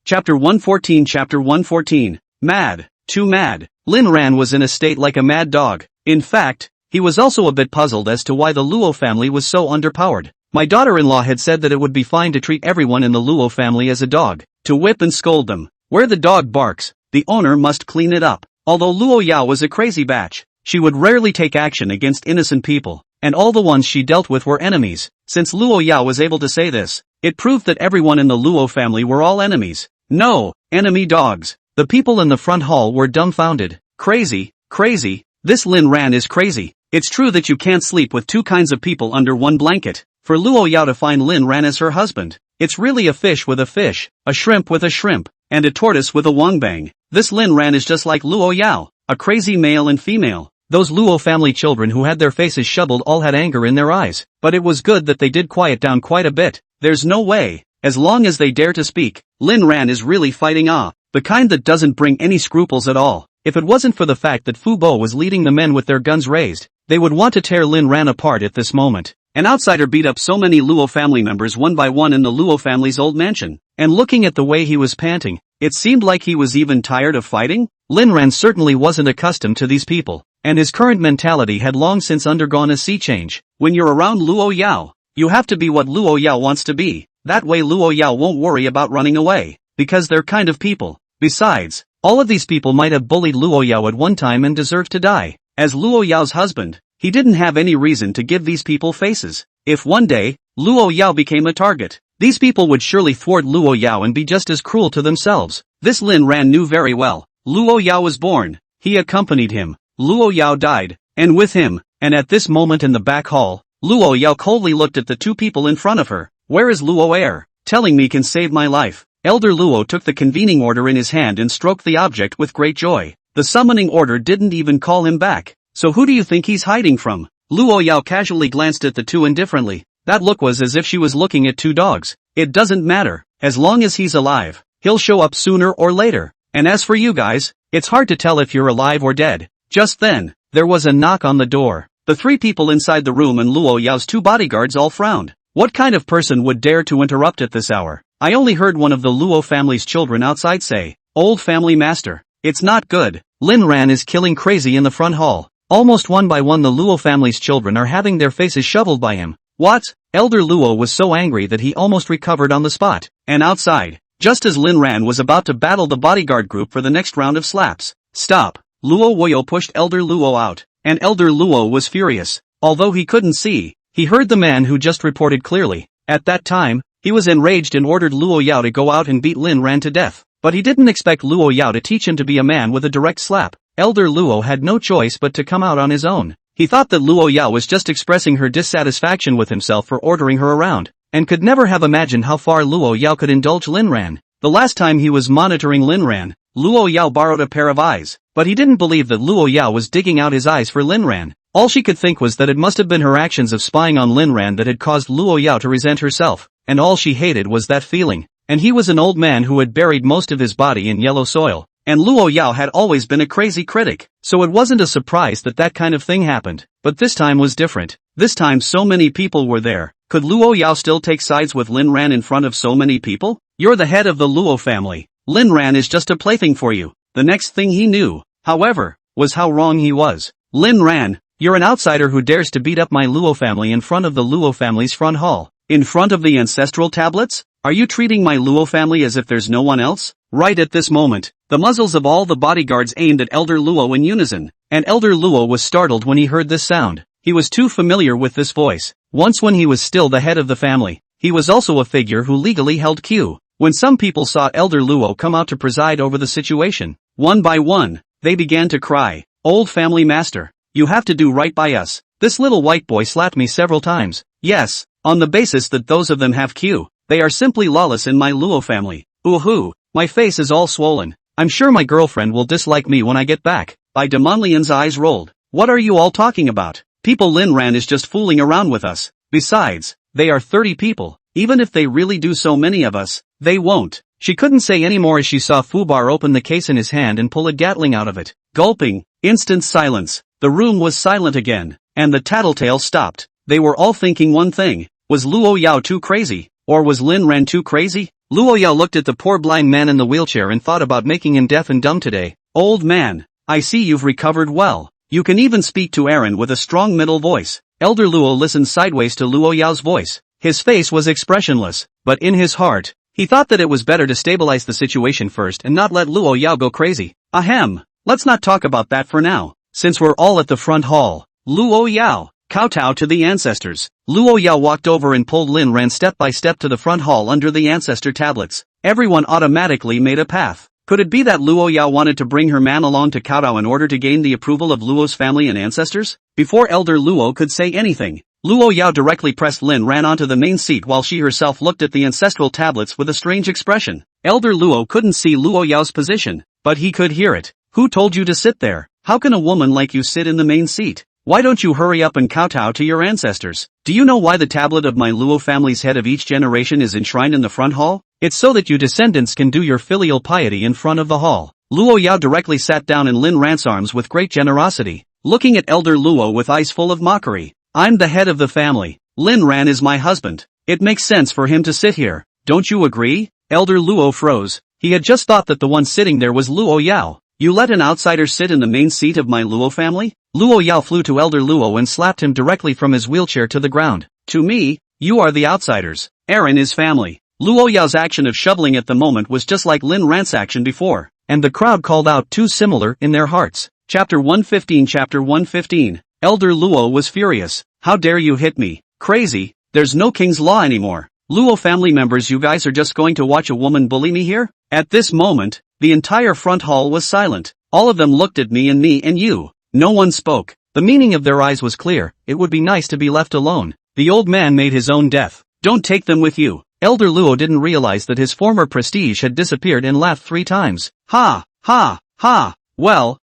Chapter 114. Chapter 114. Mad. Too mad. Lin Ran was in a state like a mad dog. In fact, he was also a bit puzzled as to why the Luo family was so underpowered. My daughter-in-law had said that it would be fine to treat everyone in the Luo family as a dog, to whip and scold them. Where the dog barks, the owner must clean it up. Although Luo Yao was a crazy batch, she would rarely take action against innocent people, and all the ones she dealt with were enemies. Since Luo Yao was able to say this, it proved that everyone in the Luo family were all enemies. No, enemy dogs. The people in the front hall were dumbfounded. Crazy, crazy, this Lin Ran is crazy. It's true that you can't sleep with two kinds of people under one blanket. For Luo Yao to find Lin Ran as her husband, it's really a fish with a fish, a shrimp with a shrimp, and a tortoise with a wongbang. This Lin Ran is just like Luo Yao, a crazy male and female. Those Luo family children who had their faces shoveled all had anger in their eyes, but it was good that they did quiet down quite a bit. There's no way, as long as they dare to speak, Lin Ran is really fighting the kind that doesn't bring any scruples at all. If it wasn't for the fact that Fu Bo was leading the men with their guns raised, they would want to tear Lin Ran apart at this moment. An outsider beat up so many Luo family members one by one in the Luo family's old mansion, and looking at the way he was panting, it seemed like he was even tired of fighting. Lin Ran certainly wasn't accustomed to these people, and his current mentality had long since undergone a sea change. When you're around Luo Yao, you have to be what Luo Yao wants to be. That way Luo Yao won't worry about running away, because they're kind of people. Besides, all of these people might have bullied Luo Yao at one time and deserve to die. As Luo Yao's husband, he didn't have any reason to give these people faces. If one day, Luo Yao became a target, these people would surely thwart Luo Yao and be just as cruel to themselves. This Lin Ran knew very well. Luo Yao was born, he accompanied him, Luo Yao died, and with him, and at this moment in the back hall, Luo Yao coldly looked at the two people in front of her. Where is Luo Air? Telling me can save my life. Elder Luo took the convening order in his hand and stroked the object with great joy. The summoning order didn't even call him back. So who do you think he's hiding from? Luo Yao casually glanced at the two indifferently. That look was as if she was looking at two dogs. It doesn't matter, as long as he's alive, he'll show up sooner or later. And as for you guys, it's hard to tell if you're alive or dead. Just then, there was a knock on the door. The three people inside the room and Luo Yao's two bodyguards all frowned. What kind of person would dare to interrupt at this hour? I only heard one of the Luo family's children outside say, "Old family master, it's not good. Lin Ran is killing crazy in the front hall." Almost one by one the Luo family's children are having their faces shoveled by him. What? Elder Luo was so angry that he almost recovered on the spot. And outside, just as Lin Ran was about to battle the bodyguard group for the next round of slaps. Stop! Luo Woyo pushed Elder Luo out, and Elder Luo was furious. Although he couldn't see, he heard the man who just reported clearly. At that time, he was enraged and ordered Luo Yao to go out and beat Lin Ran to death. But he didn't expect Luo Yao to teach him to be a man with a direct slap. Elder Luo had no choice but to come out on his own. He thought that Luo Yao was just expressing her dissatisfaction with himself for ordering her around, and could never have imagined how far Luo Yao could indulge Lin Ran. The last time he was monitoring Lin Ran, Luo Yao borrowed a pair of eyes, but he didn't believe that Luo Yao was digging out his eyes for Lin Ran. All she could think was that it must have been her actions of spying on Lin Ran that had caused Luo Yao to resent herself, and all she hated was that feeling. And he was an old man who had buried most of his body in yellow soil. And Luo Yao had always been a crazy critic, so it wasn't a surprise that that kind of thing happened. But this time was different. This time so many people were there. Could Luo Yao still take sides with Lin Ran in front of so many people? You're the head of the Luo family. Lin Ran is just a plaything for you. The next thing he knew, however, was how wrong he was. Lin Ran, you're an outsider who dares to beat up my Luo family in front of the Luo family's front hall. In front of the ancestral tablets? Are you treating my Luo family as if there's no one else? Right at this moment, the muzzles of all the bodyguards aimed at Elder Luo in unison, and Elder Luo was startled when he heard this sound. He was too familiar with this voice. Once when he was still the head of the family, he was also a figure who legally held Q. When some people saw Elder Luo come out to preside over the situation, one by one, they began to cry, "Old family master, you have to do right by us. This little white boy slapped me several times." Yes, on the basis that those of them have Q. They are simply lawless in my Luo family. Ooh, my face is all swollen. I'm sure my girlfriend will dislike me when I get back. Bai Damonlian's eyes rolled. What are you all talking about? People, Lin Ran is just fooling around with us. Besides, they are 30 people. Even if they really do so many of us, they won't. She couldn't say any more as she saw Fubar open the case in his hand and pull a Gatling out of it. Gulping, instant silence. The room was silent again, and the tattletale stopped. They were all thinking one thing. Was Luo Yao too crazy? Or was Lin Ran too crazy? Luo Yao looked at the poor blind man in the wheelchair and thought about making him deaf and dumb today. Old man, I see you've recovered well. You can even speak to Aaron with a strong middle voice. Elder Luo listened sideways to Luo Yao's voice. His face was expressionless, but in his heart, he thought that it was better to stabilize the situation first and not let Luo Yao go crazy. Ahem, let's not talk about that for now. Since we're all at the front hall, Luo Yao, kowtow to the ancestors. Luo Yao walked over and pulled Lin Ran step by step to the front hall under the ancestor tablets. Everyone automatically made a path. Could it be that Luo Yao wanted to bring her man along to kowtow in order to gain the approval of Luo's family and ancestors? Before Elder Luo could say anything, Luo Yao directly pressed Lin Ran onto the main seat while she herself looked at the ancestral tablets with a strange expression. Elder Luo couldn't see Luo Yao's position, but he could hear it. Who told you to sit there? How can a woman like you sit in the main seat? Why don't you hurry up and kowtow to your ancestors? Do you know why the tablet of my Luo family's head of each generation is enshrined in the front hall? It's so that you descendants can do your filial piety in front of the hall. Luo Yao directly sat down in Lin Ran's arms with great generosity, looking at Elder Luo with eyes full of mockery. I'm the head of the family. Lin Ran is my husband. It makes sense for him to sit here. Don't you agree? Elder Luo froze. He had just thought that the one sitting there was Luo Yao. You let an outsider sit in the main seat of my Luo family? Luo Yao flew to Elder Luo and slapped him directly from his wheelchair to the ground. To me, you are the outsiders. Aaron is family. Luo Yao's action of shoveling at the moment was just like Lin Ran's action before, and the crowd called out too similar in their hearts. Chapter 115. Chapter 115. Elder Luo was furious. How dare you hit me? Crazy, there's no king's law anymore. Luo family members, you guys are just going to watch a woman bully me here? At this moment, the entire front hall was silent. All of them looked at me and you. No one spoke. The meaning of their eyes was clear. It would be nice to be left alone. The old man made his own death. Don't take them with you. Elder Luo didn't realize that his former prestige had disappeared and laughed 3 times. Ha, ha, ha. Well,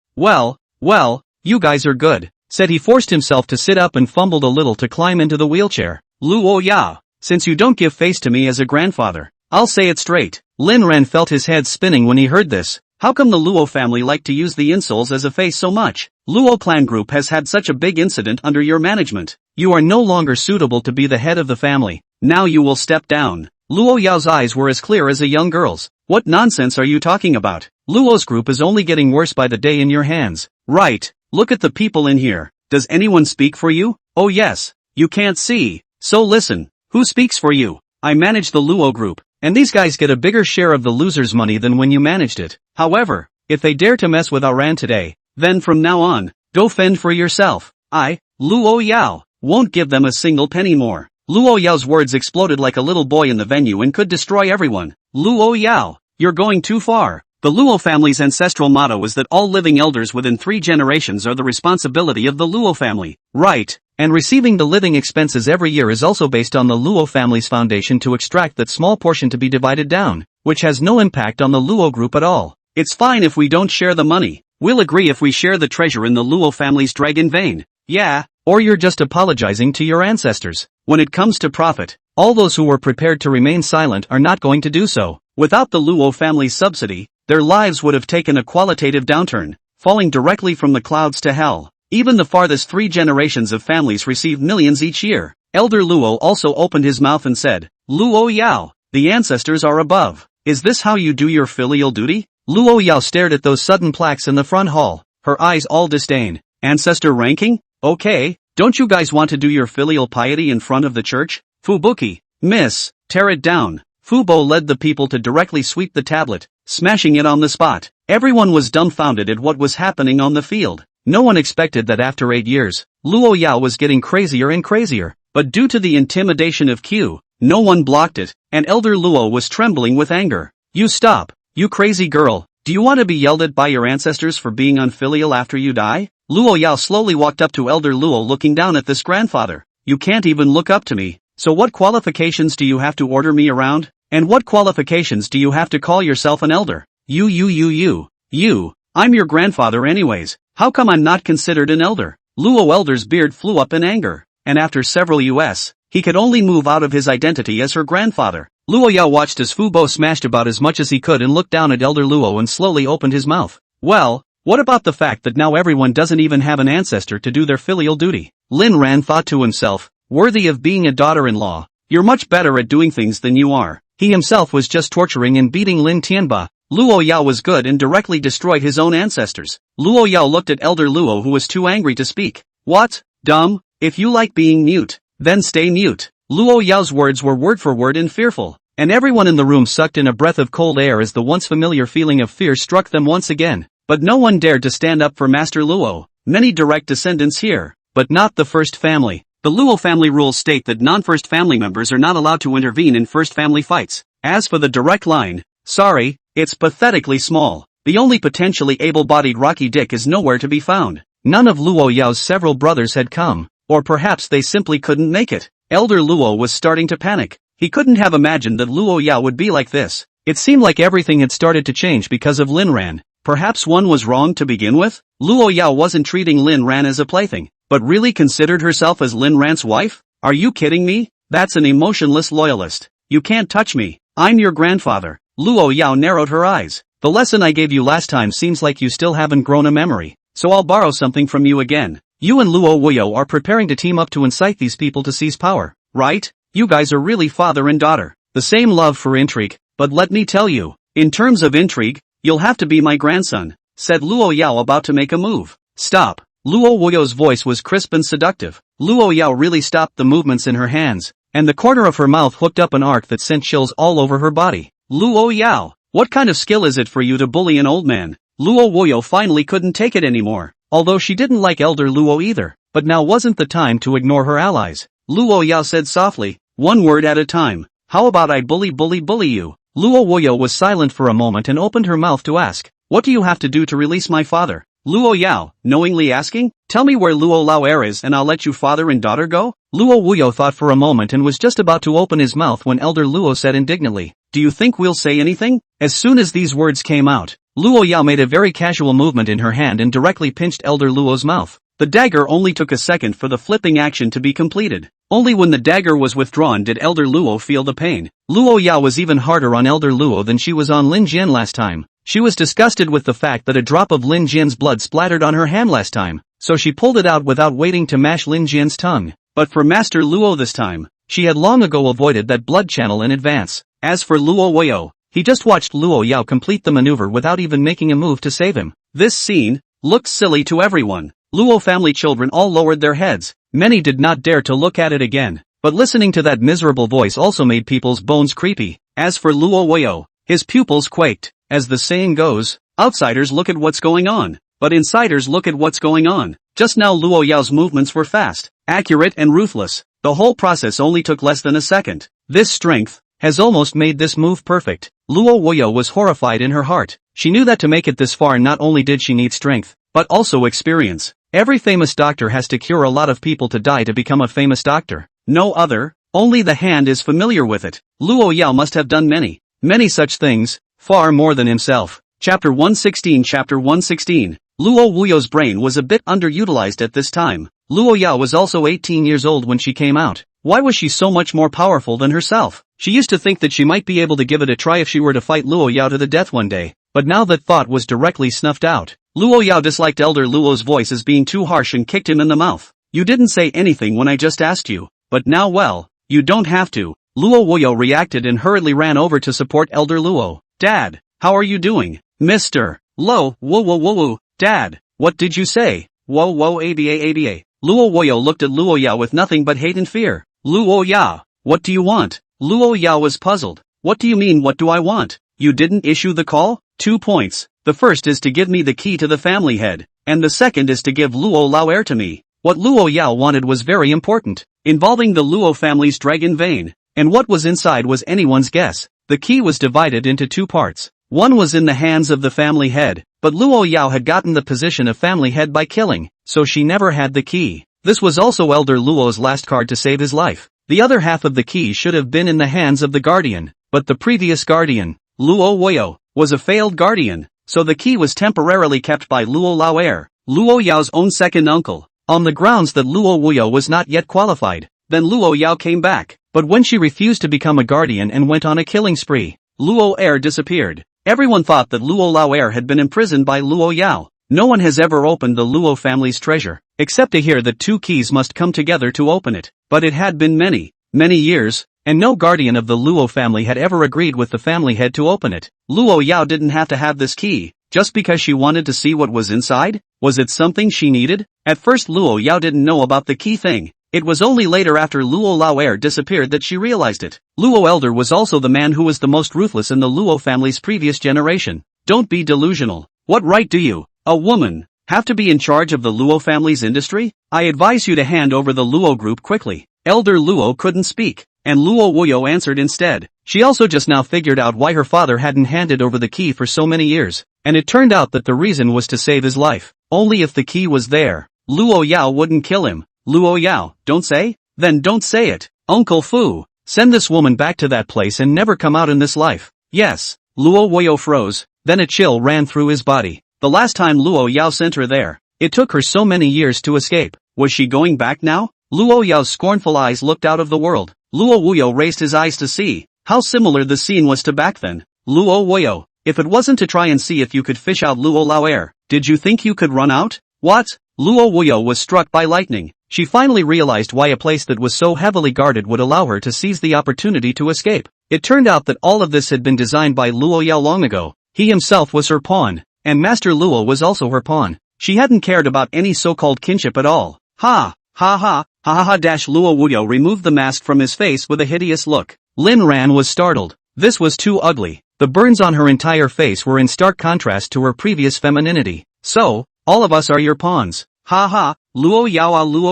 you guys are good, said he. Forced himself to sit up and fumbled a little to climb into the wheelchair. Luo Yao, since you don't give face to me as a grandfather, I'll say it straight. Lin Ran felt his head spinning when he heard this. How come the Luo family like to use the insoles as a face so much? Luo clan group has had such a big incident under your management. You are no longer suitable to be the head of the family. Now you will step down. Luo Yao's eyes were as clear as a young girl's. What nonsense are you talking about? Luo's group is only getting worse by the day in your hands. Right, look at the people in here. Does anyone speak for you? Oh yes, you can't see. So listen, who speaks for you? I manage the Luo group, and these guys get a bigger share of the loser's money than when you managed it. However, if they dare to mess with Aran today, then from now on, go fend for yourself. I, Luo Yao, won't give them a single penny more. Luo Yao's words exploded like a little boy in the venue and could destroy everyone. Luo Yao, you're going too far. The Luo family's ancestral motto is that all living elders within 3 generations are the responsibility of the Luo family. Right, and receiving the living expenses every year is also based on the Luo family's foundation to extract that small portion to be divided down, which has no impact on the Luo group at all. It's fine if we don't share the money. We'll agree if we share the treasure in the Luo family's dragon vein. Yeah, or you're just apologizing to your ancestors. When it comes to profit, all those who were prepared to remain silent are not going to do so. Without the Luo family's subsidy, their lives would have taken a qualitative downturn, falling directly from the clouds to hell. Even the farthest 3 generations of families receive millions each year. Elder Luo also opened his mouth and said, Luo Yao, the ancestors are above. Is this how you do your filial duty? Luo Yao stared at those sudden plaques in the front hall, her eyes all disdain. Ancestor ranking? Okay, don't you guys want to do your filial piety in front of the church? Fubuki, miss, tear it down. Fubo led the people to directly sweep the tablet, smashing it on the spot. Everyone was dumbfounded at what was happening on the field. No one expected that after 8 years, Luo Yao was getting crazier and crazier, but due to the intimidation of Q, no one blocked it, and Elder Luo was trembling with anger. You stop, you crazy girl. Do you want to be yelled at by your ancestors for being unfilial after you die? Luo Yao slowly walked up to Elder Luo, looking down at this grandfather. You can't even look up to me, so what qualifications do you have to order me around? And what qualifications do you have to call yourself an elder? You, I'm your grandfather anyways. How come I'm not considered an elder? Luo Elder's beard flew up in anger, and after several US, he could only move out of his identity as her grandfather. Luo Yao watched as Fubo smashed about as much as he could and looked down at Elder Luo and slowly opened his mouth. Well, what about the fact that now everyone doesn't even have an ancestor to do their filial duty? Lin Ran thought to himself, worthy of being a daughter-in-law. You're much better at doing things than you are. He himself was just torturing and beating Lin Tianba. Luo Yao was good and directly destroyed his own ancestors. Luo Yao looked at Elder Luo, who was too angry to speak. What? Dumb? If you like being mute, then stay mute. Luo Yao's words were word for word and fearful, and everyone in the room sucked in a breath of cold air as the once familiar feeling of fear struck them once again. But no one dared to stand up for Master Luo. Many direct descendants here, but not the first family. The Luo family rules state that non-first family members are not allowed to intervene in first family fights. As for the direct line, sorry, It's pathetically small. The only potentially able-bodied Rocky Dick is nowhere to be found. None of Luo Yao's several brothers had come, or perhaps they simply couldn't make it. Elder Luo was starting to panic. He couldn't have imagined that Luo Yao would be like this. It seemed like everything had started to change because of Lin Ran. Perhaps one was wrong to begin with? Luo Yao wasn't treating Lin Ran as a plaything, but really considered herself as Lin Ran's wife? Are you kidding me? That's an emotionless loyalist. You can't touch me. I'm your grandfather. Luo Yao narrowed her eyes. The lesson I gave you last time seems like you still haven't grown a memory, so I'll borrow something from you again. You and Luo Wuyo are preparing to team up to incite these people to seize power, right? You guys are really father and daughter. The same love for intrigue, but let me tell you, in terms of intrigue, you'll have to be my grandson, said Luo Yao about to make a move. Stop. Luo Wuyo's voice was crisp and seductive. Luo Yao really stopped the movements in her hands, and the corner of her mouth hooked up an arc that sent chills all over her body. Luo Yao, what kind of skill is it for you to bully an old man? Luo Wuyo finally couldn't take it anymore, although she didn't like Elder Luo either, but now wasn't the time to ignore her allies. Luo Yao said softly, one word at a time. How about I bully you? Luo Wuyo was silent for a moment and opened her mouth to ask, what do you have to do to release my father? Luo Yao, knowingly asking, tell me where Luo Lao is and I'll let you father and daughter go? Luo Wuyo thought for a moment and was just about to open his mouth when Elder Luo said indignantly, do you think we'll say anything? As soon as these words came out, Luo Yao made a very casual movement in her hand and directly pinched Elder Luo's mouth. The dagger only took a second for the flipping action to be completed. Only when the dagger was withdrawn did Elder Luo feel the pain. Luo Yao was even harder on Elder Luo than she was on Lin Jian last time. She was disgusted with the fact that a drop of Lin Jian's blood splattered on her hand last time, so she pulled it out without waiting to mash Lin Jian's tongue. But for Master Luo this time, she had long ago avoided that blood channel in advance. As for Luo Wuyo, he just watched Luo Yao complete the maneuver without even making a move to save him. This scene looked silly to everyone. Luo family children all lowered their heads. Many did not dare to look at it again, but listening to that miserable voice also made people's bones creepy. As for Luo Wuyo, his pupils quaked. As the saying goes, outsiders look at what's going on, but insiders look at what's going on. Just now Luo Yao's movements were fast, accurate and ruthless. The whole process only took less than a second. This strength has almost made this move perfect. Luo Wuyo was horrified in her heart. She knew that to make it this far not only did she need strength, but also experience. Every famous doctor has to cure a lot of people to die to become a famous doctor. No other, only the hand is familiar with it. Luo Yao must have done many such things, far more than himself. Chapter 116. Chapter 116. Luo Wuyo's brain was a bit underutilized at this time. Luo Yao was also 18 years old when she came out. Why was she so much more powerful than herself? She used to think that she might be able to give it a try if she were to fight Luo Yao to the death one day, but now that thought was directly snuffed out. Luo Yao disliked Elder Luo's voice as being too harsh and kicked him in the mouth. You didn't say anything when I just asked you, but now well, you don't have to. Luo Wuyo reacted and hurriedly ran over to support Elder Luo. Dad, how are you doing? Mr. Lo, woo. Dad, what did you say? Whoa, aba. Luo Wuyo looked at Luo Yao with nothing but hate and fear. Luo Yao, what do you want? Luo Yao was puzzled. What do you mean what do I want? You didn't issue the call? 2 points. The first is to give me the key to the family head, and the second is to give Luo Lao heir to me. What Luo Yao wanted was very important, involving the Luo family's dragon vein, and what was inside was anyone's guess. The key was divided into 2 parts. One was in the hands of the family head, but Luo Yao had gotten the position of family head by killing, so she never had the key. This was also Elder Luo's last card to save his life. The other half of the key should have been in the hands of the guardian, but the previous guardian, Luo Wuyo, was a failed guardian, so the key was temporarily kept by Luo Lao heir, Luo Yao's own second uncle, on the grounds that Luo Wuyo was not yet qualified. Then Luo Yao came back, but when she refused to become a guardian and went on a killing spree, Luo heir disappeared. Everyone thought that Luo Lao heir had been imprisoned by Luo Yao. No one has ever opened the Luo family's treasure, except to hear that 2 keys must come together to open it. But it had been many years, and no guardian of the Luo family had ever agreed with the family head to open it. Luo Yao didn't have to have this key, just because she wanted to see what was inside? Was it something she needed? At first Luo Yao didn't know about the key thing. It was only later after Luo Lao heir disappeared that she realized it. Luo Elder was also the man who was the most ruthless in the Luo family's previous generation. Don't be delusional. What right do you, a woman, have to be in charge of the Luo family's industry? I advise you to hand over the Luo group quickly. Elder Luo couldn't speak, and Luo Wuyo answered instead. She also just now figured out why her father hadn't handed over the key for so many years, and it turned out that the reason was to save his life. Only if the key was there, Luo Yao wouldn't kill him. Luo Yao, don't say? Then don't say it. Uncle Fu, send this woman back to that place and never come out in this life. Yes. Luo Woyo froze, then a chill ran through his body. The last time Luo Yao sent her there, it took her so many years to escape. Was she going back now? Luo Yao's scornful eyes looked out of the world. Luo Wuyo raised his eyes to see how similar the scene was to back then. Luo Woyo, if it wasn't to try and see if you could fish out Luo Lao, did you think you could run out? What? Luo Wuyo was struck by lightning. She finally realized why a place that was so heavily guarded would allow her to seize the opportunity to escape. It turned out that all of this had been designed by Luo Yao long ago. He himself was her pawn, and Master Luo was also her pawn. She hadn't cared about any so-called kinship at all. Ha! Ha ha! Ha ha ha! Luo Wuyo removed the mask from his face with a hideous look. Lin Ran was startled. This was too ugly. The burns on her entire face were in stark contrast to her previous femininity. So, all of us are your pawns. Ha ha! Luo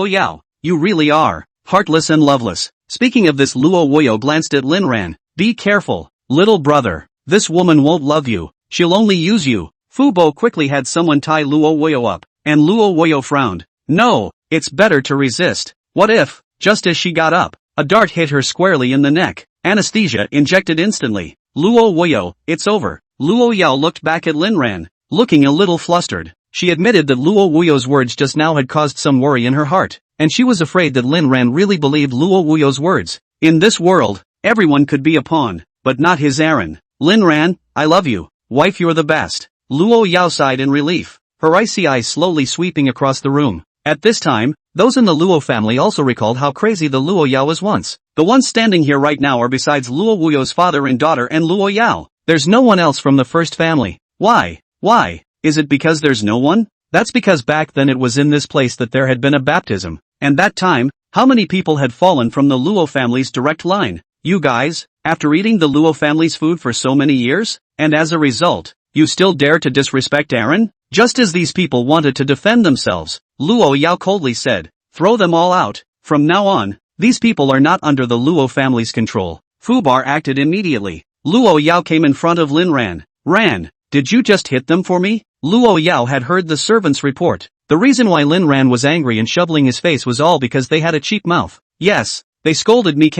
Yao, you really are heartless and loveless. Speaking of this, Luo Wuyo glanced at Lin Ran. Be careful, little brother. This woman won't love you. She'll only use you. Fu Bo quickly had someone tie Luo Wuyo up, and Luo Wuyo frowned. No, it's better to resist. What if, just as she got up, a dart hit her squarely in the neck? Anesthesia injected instantly. Luo Wuyo, it's over. Luo Yao looked back at Lin Ran, looking a little flustered. She admitted that Luo Wuyo's words just now had caused some worry in her heart, and she was afraid that Lin Ran really believed Luo Wuyo's words. In this world, everyone could be a pawn, but not his Aaron. Lin Ran, I love you. Wife, you're the best. Luo Yao sighed in relief, her icy eyes slowly sweeping across the room. At this time, those in the Luo family also recalled how crazy the Luo Yao was once. The ones standing here right now are besides Luo Wuyo's father and daughter and Luo Yao. There's no one else from the first family. Why? Why? Is it because there's no one? That's because back then it was in this place that there had been a baptism. And that time, how many people had fallen from the Luo family's direct line? You guys, after eating the Luo family's food for so many years, and as a result, you still dare to disrespect Aaron? Just as these people wanted to defend themselves, Luo Yao coldly said, throw them all out. From now on, these people are not under the Luo family's control. Fu Bar acted immediately. Luo Yao came in front of Lin Ran. Ran, did you just hit them for me? Luo Yao had heard the servant's report. The reason why Lin Ran was angry and shoveling his face was all because they had a cheap mouth. Yes, they scolded me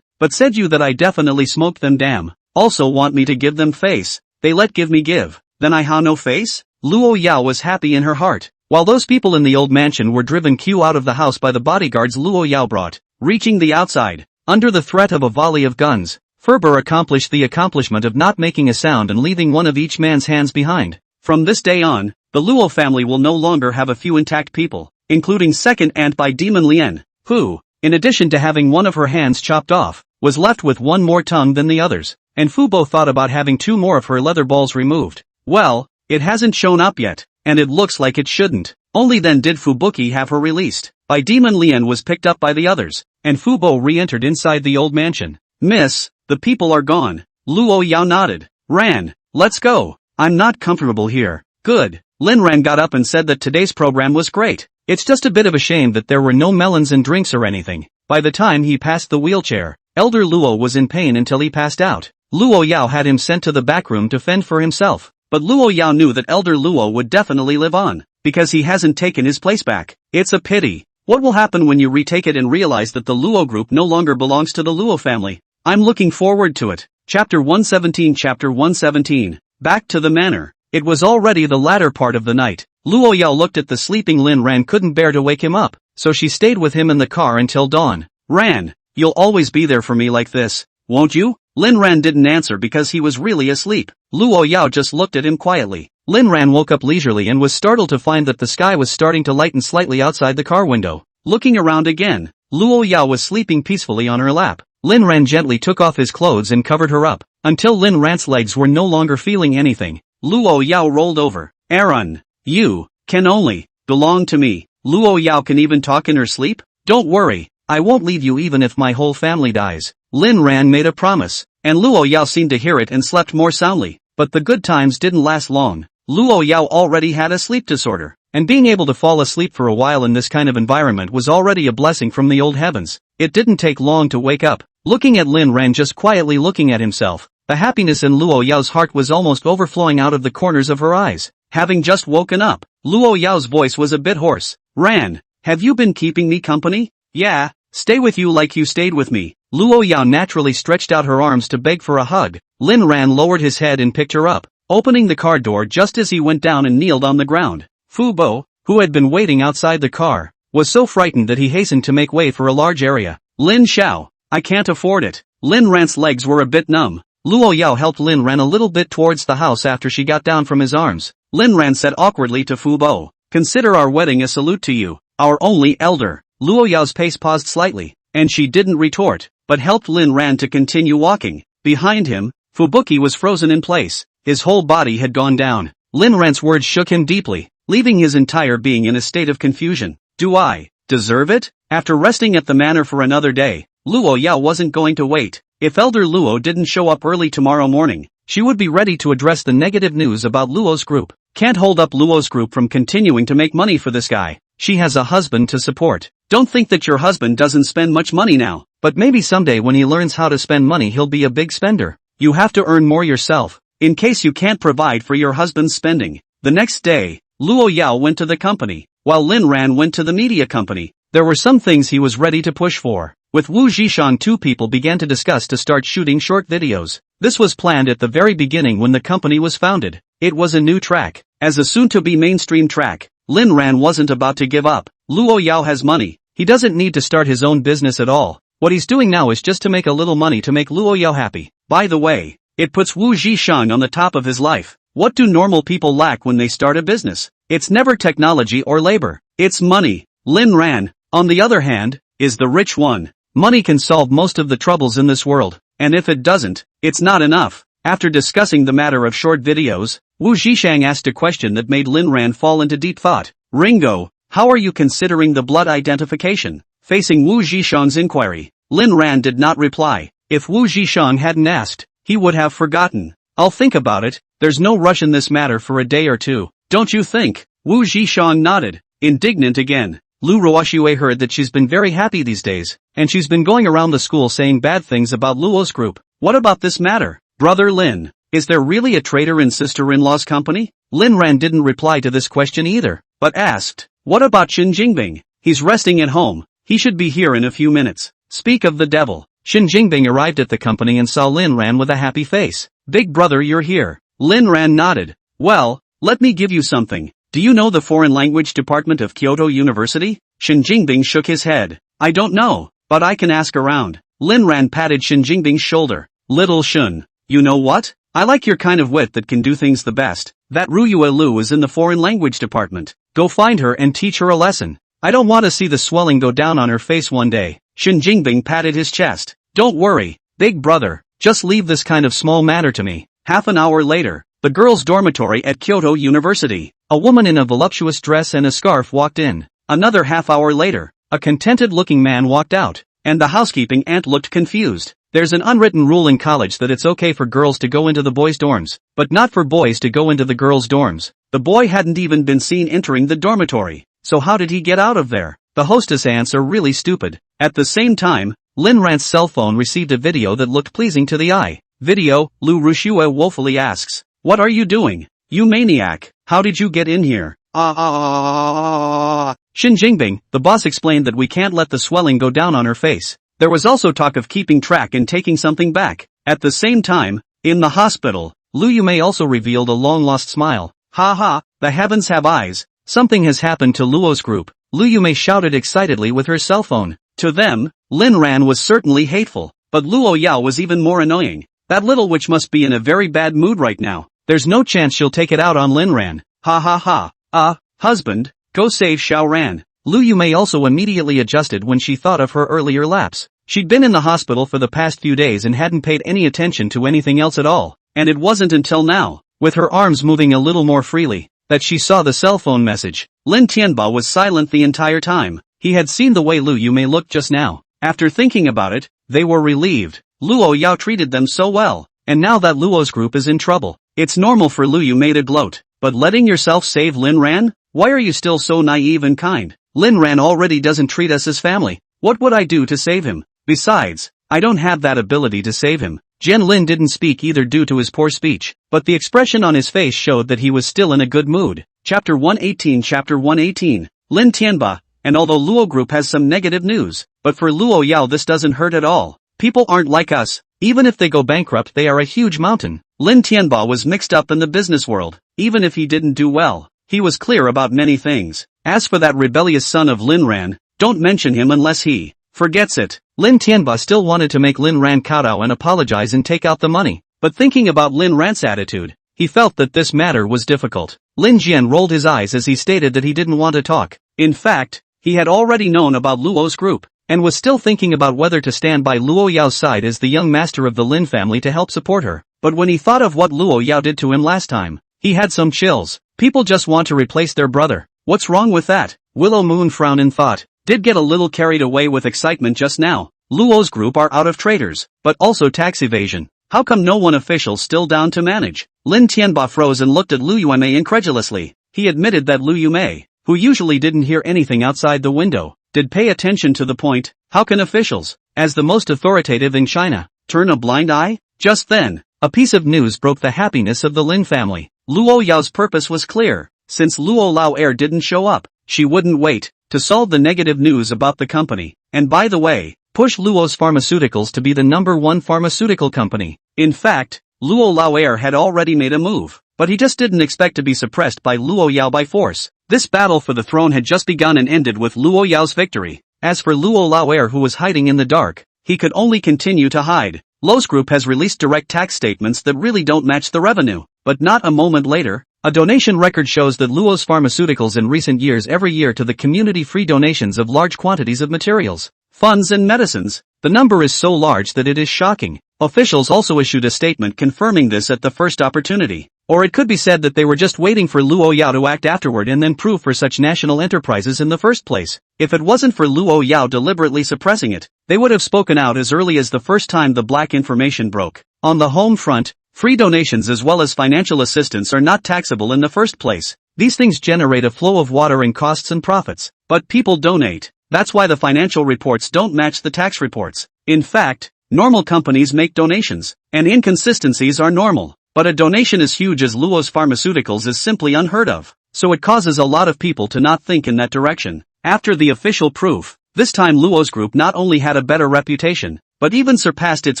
but said you that I definitely smoked them damn. Also want me to give them face. They let give me give. Then I ha no face? Luo Yao was happy in her heart. While those people in the old mansion were driven Q out of the house by the bodyguards Luo Yao brought, reaching the outside, under the threat of a volley of guns, Ferber accomplished the accomplishment of not making a sound and leaving one of each man's hands behind. From this day on, the Luo family will no longer have a few intact people, including second aunt by Demon Lien, who, in addition to having one of her hands chopped off, was left with one more tongue than the others, and Fubo thought about having two more of her leather balls removed. Well, it hasn't shown up yet, and it looks like it shouldn't. Only then did Fubuki have her released. By Demon Lien was picked up by the others, and Fubo re-entered inside the old mansion. Miss, the people are gone. Luo Yao nodded. Ran, let's go. I'm not comfortable here. Good. Lin Ran got up and said that today's program was great. It's just a bit of a shame that there were no melons and drinks or anything. By the time he passed the wheelchair, Elder Luo was in pain until he passed out. Luo Yao had him sent to the back room to fend for himself. But Luo Yao knew that Elder Luo would definitely live on, because he hasn't taken his place back. It's a pity. What will happen when you retake it and realize that the Luo group no longer belongs to the Luo family? I'm looking forward to it. Chapter 117. Chapter 117. Back to the manor. It was already the latter part of the night. Luo Yao looked at the sleeping Lin Ran, couldn't bear to wake him up, so she stayed with him in the car until dawn. Ran, you'll always be there for me like this, won't you? Lin Ran didn't answer because he was really asleep. Luo Yao just looked at him quietly. Lin Ran woke up leisurely and was startled to find that the sky was starting to lighten slightly outside the car window. Looking around again, Luo Yao was sleeping peacefully on her lap. Lin Ran gently took off his clothes and covered her up, until Lin Ran's legs were no longer feeling anything. Luo Yao rolled over. Aaron, you can only belong to me. Luo Yao can even talk in her sleep? Don't worry, I won't leave you even if my whole family dies. Lin Ran made a promise, and Luo Yao seemed to hear it and slept more soundly. But the good times didn't last long. Luo Yao already had a sleep disorder, and being able to fall asleep for a while in this kind of environment was already a blessing from the old heavens. It didn't take long to wake up. Looking at Lin Ran just quietly looking at himself, the happiness in Luo Yao's heart was almost overflowing out of the corners of her eyes. Having just woken up, Luo Yao's voice was a bit hoarse. Ran, have you been keeping me company? Yeah, stay with you like you stayed with me. Luo Yao naturally stretched out her arms to beg for a hug. Lin Ran lowered his head and picked her up, opening the car door just as he went down and kneeled on the ground. Fu Bo, who had been waiting outside the car, was so frightened that he hastened to make way for a large area. Lin Xiao, I can't afford it. Lin Ran's legs were a bit numb. Luo Yao helped Lin Ran a little bit towards the house after she got down from his arms. Lin Ran said awkwardly to Fu Bo, consider our wedding a salute to you, our only elder. Luo Yao's pace paused slightly, and she didn't retort, but helped Lin Ran to continue walking. Behind him, Fubuki was frozen in place. His whole body had gone down. Lin Ran's words shook him deeply, leaving his entire being in a state of confusion. Do I deserve it? After resting at the manor for another day, Luo Yao wasn't going to wait. If Elder Luo didn't show up early tomorrow morning, she would be ready to address the negative news about Luo's group. Can't hold up Luo's group from continuing to make money for this guy. She has a husband to support. Don't think that your husband doesn't spend much money now, but maybe someday when he learns how to spend money he'll be a big spender. You have to earn more yourself, in case you can't provide for your husband's spending. The next day, Luo Yao went to the company, while Lin Ran went to the media company. There were some things he was ready to push for. With Wu Zhishan, two people began to discuss to start shooting short videos. This was planned at the very beginning when the company was founded. It was a new track. As a soon-to-be mainstream track, Lin Ran wasn't about to give up. Luo Yao has money. He doesn't need to start his own business at all. What he's doing now is just to make a little money to make Luo Yao happy. By the way, it puts Wu Zhishan on the top of his life. What do normal people lack when they start a business? It's never technology or labor. It's money. Lin Ran, on the other hand, is the rich one. Money can solve most of the troubles in this world, and if it doesn't, it's not enough. After discussing the matter of short videos, Wu Zhishang asked a question that made Lin Ran fall into deep thought. Ringo, how are you considering the blood identification? Facing Wu Zhishang's inquiry, Lin Ran did not reply. If Wu Zhishang hadn't asked, he would have forgotten. I'll think about it. There's no rush in this matter for a day or two. Don't you think? Wu Zhishang nodded, indignant again. Lu Ruoxue heard that she's been very happy these days, and she's been going around the school saying bad things about Luo's group. What about this matter? Brother Lin, is there really a traitor in sister-in-law's company? Lin Ran didn't reply to this question either, but asked, what about Xin Jingbing? He's resting at home. He should be here in a few minutes. Speak of the devil. Xin Jingbing arrived at the company and saw Lin Ran with a happy face. Big brother, you're here. Lin Ran nodded. Well, let me give you something. Do you know the foreign language department of Kyoto University? Xin Jingbing shook his head. I don't know, but I can ask around. Lin Ran patted Xin Jingbing's shoulder. Little Shun, you know what? I like your kind of wit that can do things the best. That Ruyue Lu is in the foreign language department. Go find her and teach her a lesson. I don't want to see the swelling go down on her face one day. Xin Jingbing patted his chest. Don't worry, big brother, just leave this kind of small matter to me. Half an hour later, the girls' dormitory at Kyoto University. A woman in a voluptuous dress and a scarf walked in. Another half hour later, a contented-looking man walked out, and the housekeeping aunt looked confused. There's an unwritten rule in college that it's okay for girls to go into the boys' dorms, but not for boys to go into the girls' dorms. The boy hadn't even been seen entering the dormitory, so how did he get out of there? The hostess ants are really stupid. At the same time, Lin Ran's cell phone received a video that looked pleasing to the eye. Video, Lu Rushue woefully asks, what are you doing? You maniac, how did you get in here? Xin Jingbing, the boss explained that we can't let the swelling go down on her face. There was also talk of keeping track and taking something back. At the same time, in the hospital, Lu Yumei also revealed a long-lost smile. Ha ha, the heavens have eyes. Something has happened to Luo's group. Lu Yumei shouted excitedly with her cell phone. To them, Lin Ran was certainly hateful, but Luo Yao was even more annoying. That little witch must be in a very bad mood right now. There's no chance she'll take it out on Lin Ran. Ha ha ha. Husband, go save Xiao Ran. Lu Yumei also immediately adjusted when she thought of her earlier lapse. She'd been in the hospital for the past few days and hadn't paid any attention to anything else at all, and it wasn't until now, with her arms moving a little more freely, that she saw the cell phone message. Lin Tianba was silent the entire time. He had seen the way Lu Yumei looked just now. After thinking about it, they were relieved. Luo Yao treated them so well, and now that Luo's group is in trouble, it's normal for Lu Yumei to gloat. But letting yourself save Lin Ran? Why are you still so naive and kind? Lin Ran already doesn't treat us as family. What would I do to save him? Besides, I don't have that ability to save him. Jian Lin didn't speak either due to his poor speech, but the expression on his face showed that he was still in a good mood. Chapter 118 Chapter 118 Lin Tianba. And although Luo Group has some negative news, but for Luo Yao this doesn't hurt at all. People aren't like us. Even if they go bankrupt they are a huge mountain. Lin Tianba was mixed up in the business world. Even if he didn't do well, he was clear about many things. As for that rebellious son of Lin Ran, don't mention him unless he forgets it. Lin Tianba still wanted to make Lin Ran kowtow and apologize and take out the money. But thinking about Lin Ran's attitude, he felt that this matter was difficult. Lin Jian rolled his eyes as he stated that he didn't want to talk. In fact, he had already known about Luo's group, and was still thinking about whether to stand by Luo Yao's side as the young master of the Lin family to help support her. But when he thought of what Luo Yao did to him last time, he had some chills. People just want to replace their brother. What's wrong with that? Willow Moon frowned in thought. Did get a little carried away with excitement just now. Luo's group are out of traitors, but also tax evasion. How come no one official still down to manage? Lin Tianba froze and looked at Lu Yumei incredulously. He admitted that Lu Yumei, who usually didn't hear anything outside the window, did pay attention to the point. How can officials, as the most authoritative in China, turn a blind eye? Just then, a piece of news broke the happiness of the Lin family. Luo Yao's purpose was clear. Since Luo Lao Heir didn't show up, she wouldn't wait to solve the negative news about the company. And by the way, push Luo's Pharmaceuticals to be the #1 pharmaceutical company. In fact, Luo Lao Heir had already made a move, but he just didn't expect to be suppressed by Luo Yao by force. This battle for the throne had just begun and ended with Luo Yao's victory. As for Luo Lao Heir, who was hiding in the dark, he could only continue to hide. Luo's group has released direct tax statements that really don't match the revenue. But not a moment later, a donation record shows that Luo's Pharmaceuticals in recent years every year to the community free donations of large quantities of materials, funds and medicines. The number is so large that it is shocking. Officials also issued a statement confirming this at the first opportunity. Or it could be said that they were just waiting for Luo Yao to act afterward and then prove for such national enterprises in the first place. If it wasn't for Luo Yao deliberately suppressing it, they would have spoken out as early as the first time the black information broke. On the home front, free donations as well as financial assistance are not taxable in the first place. These things generate a flow of water in costs and profits. But people donate. That's why the financial reports don't match the tax reports. In fact, normal companies make donations, and inconsistencies are normal. But a donation as huge as Luo's Pharmaceuticals is simply unheard of. So it causes a lot of people to not think in that direction. After the official proof, this time Luo's group not only had a better reputation, but even surpassed its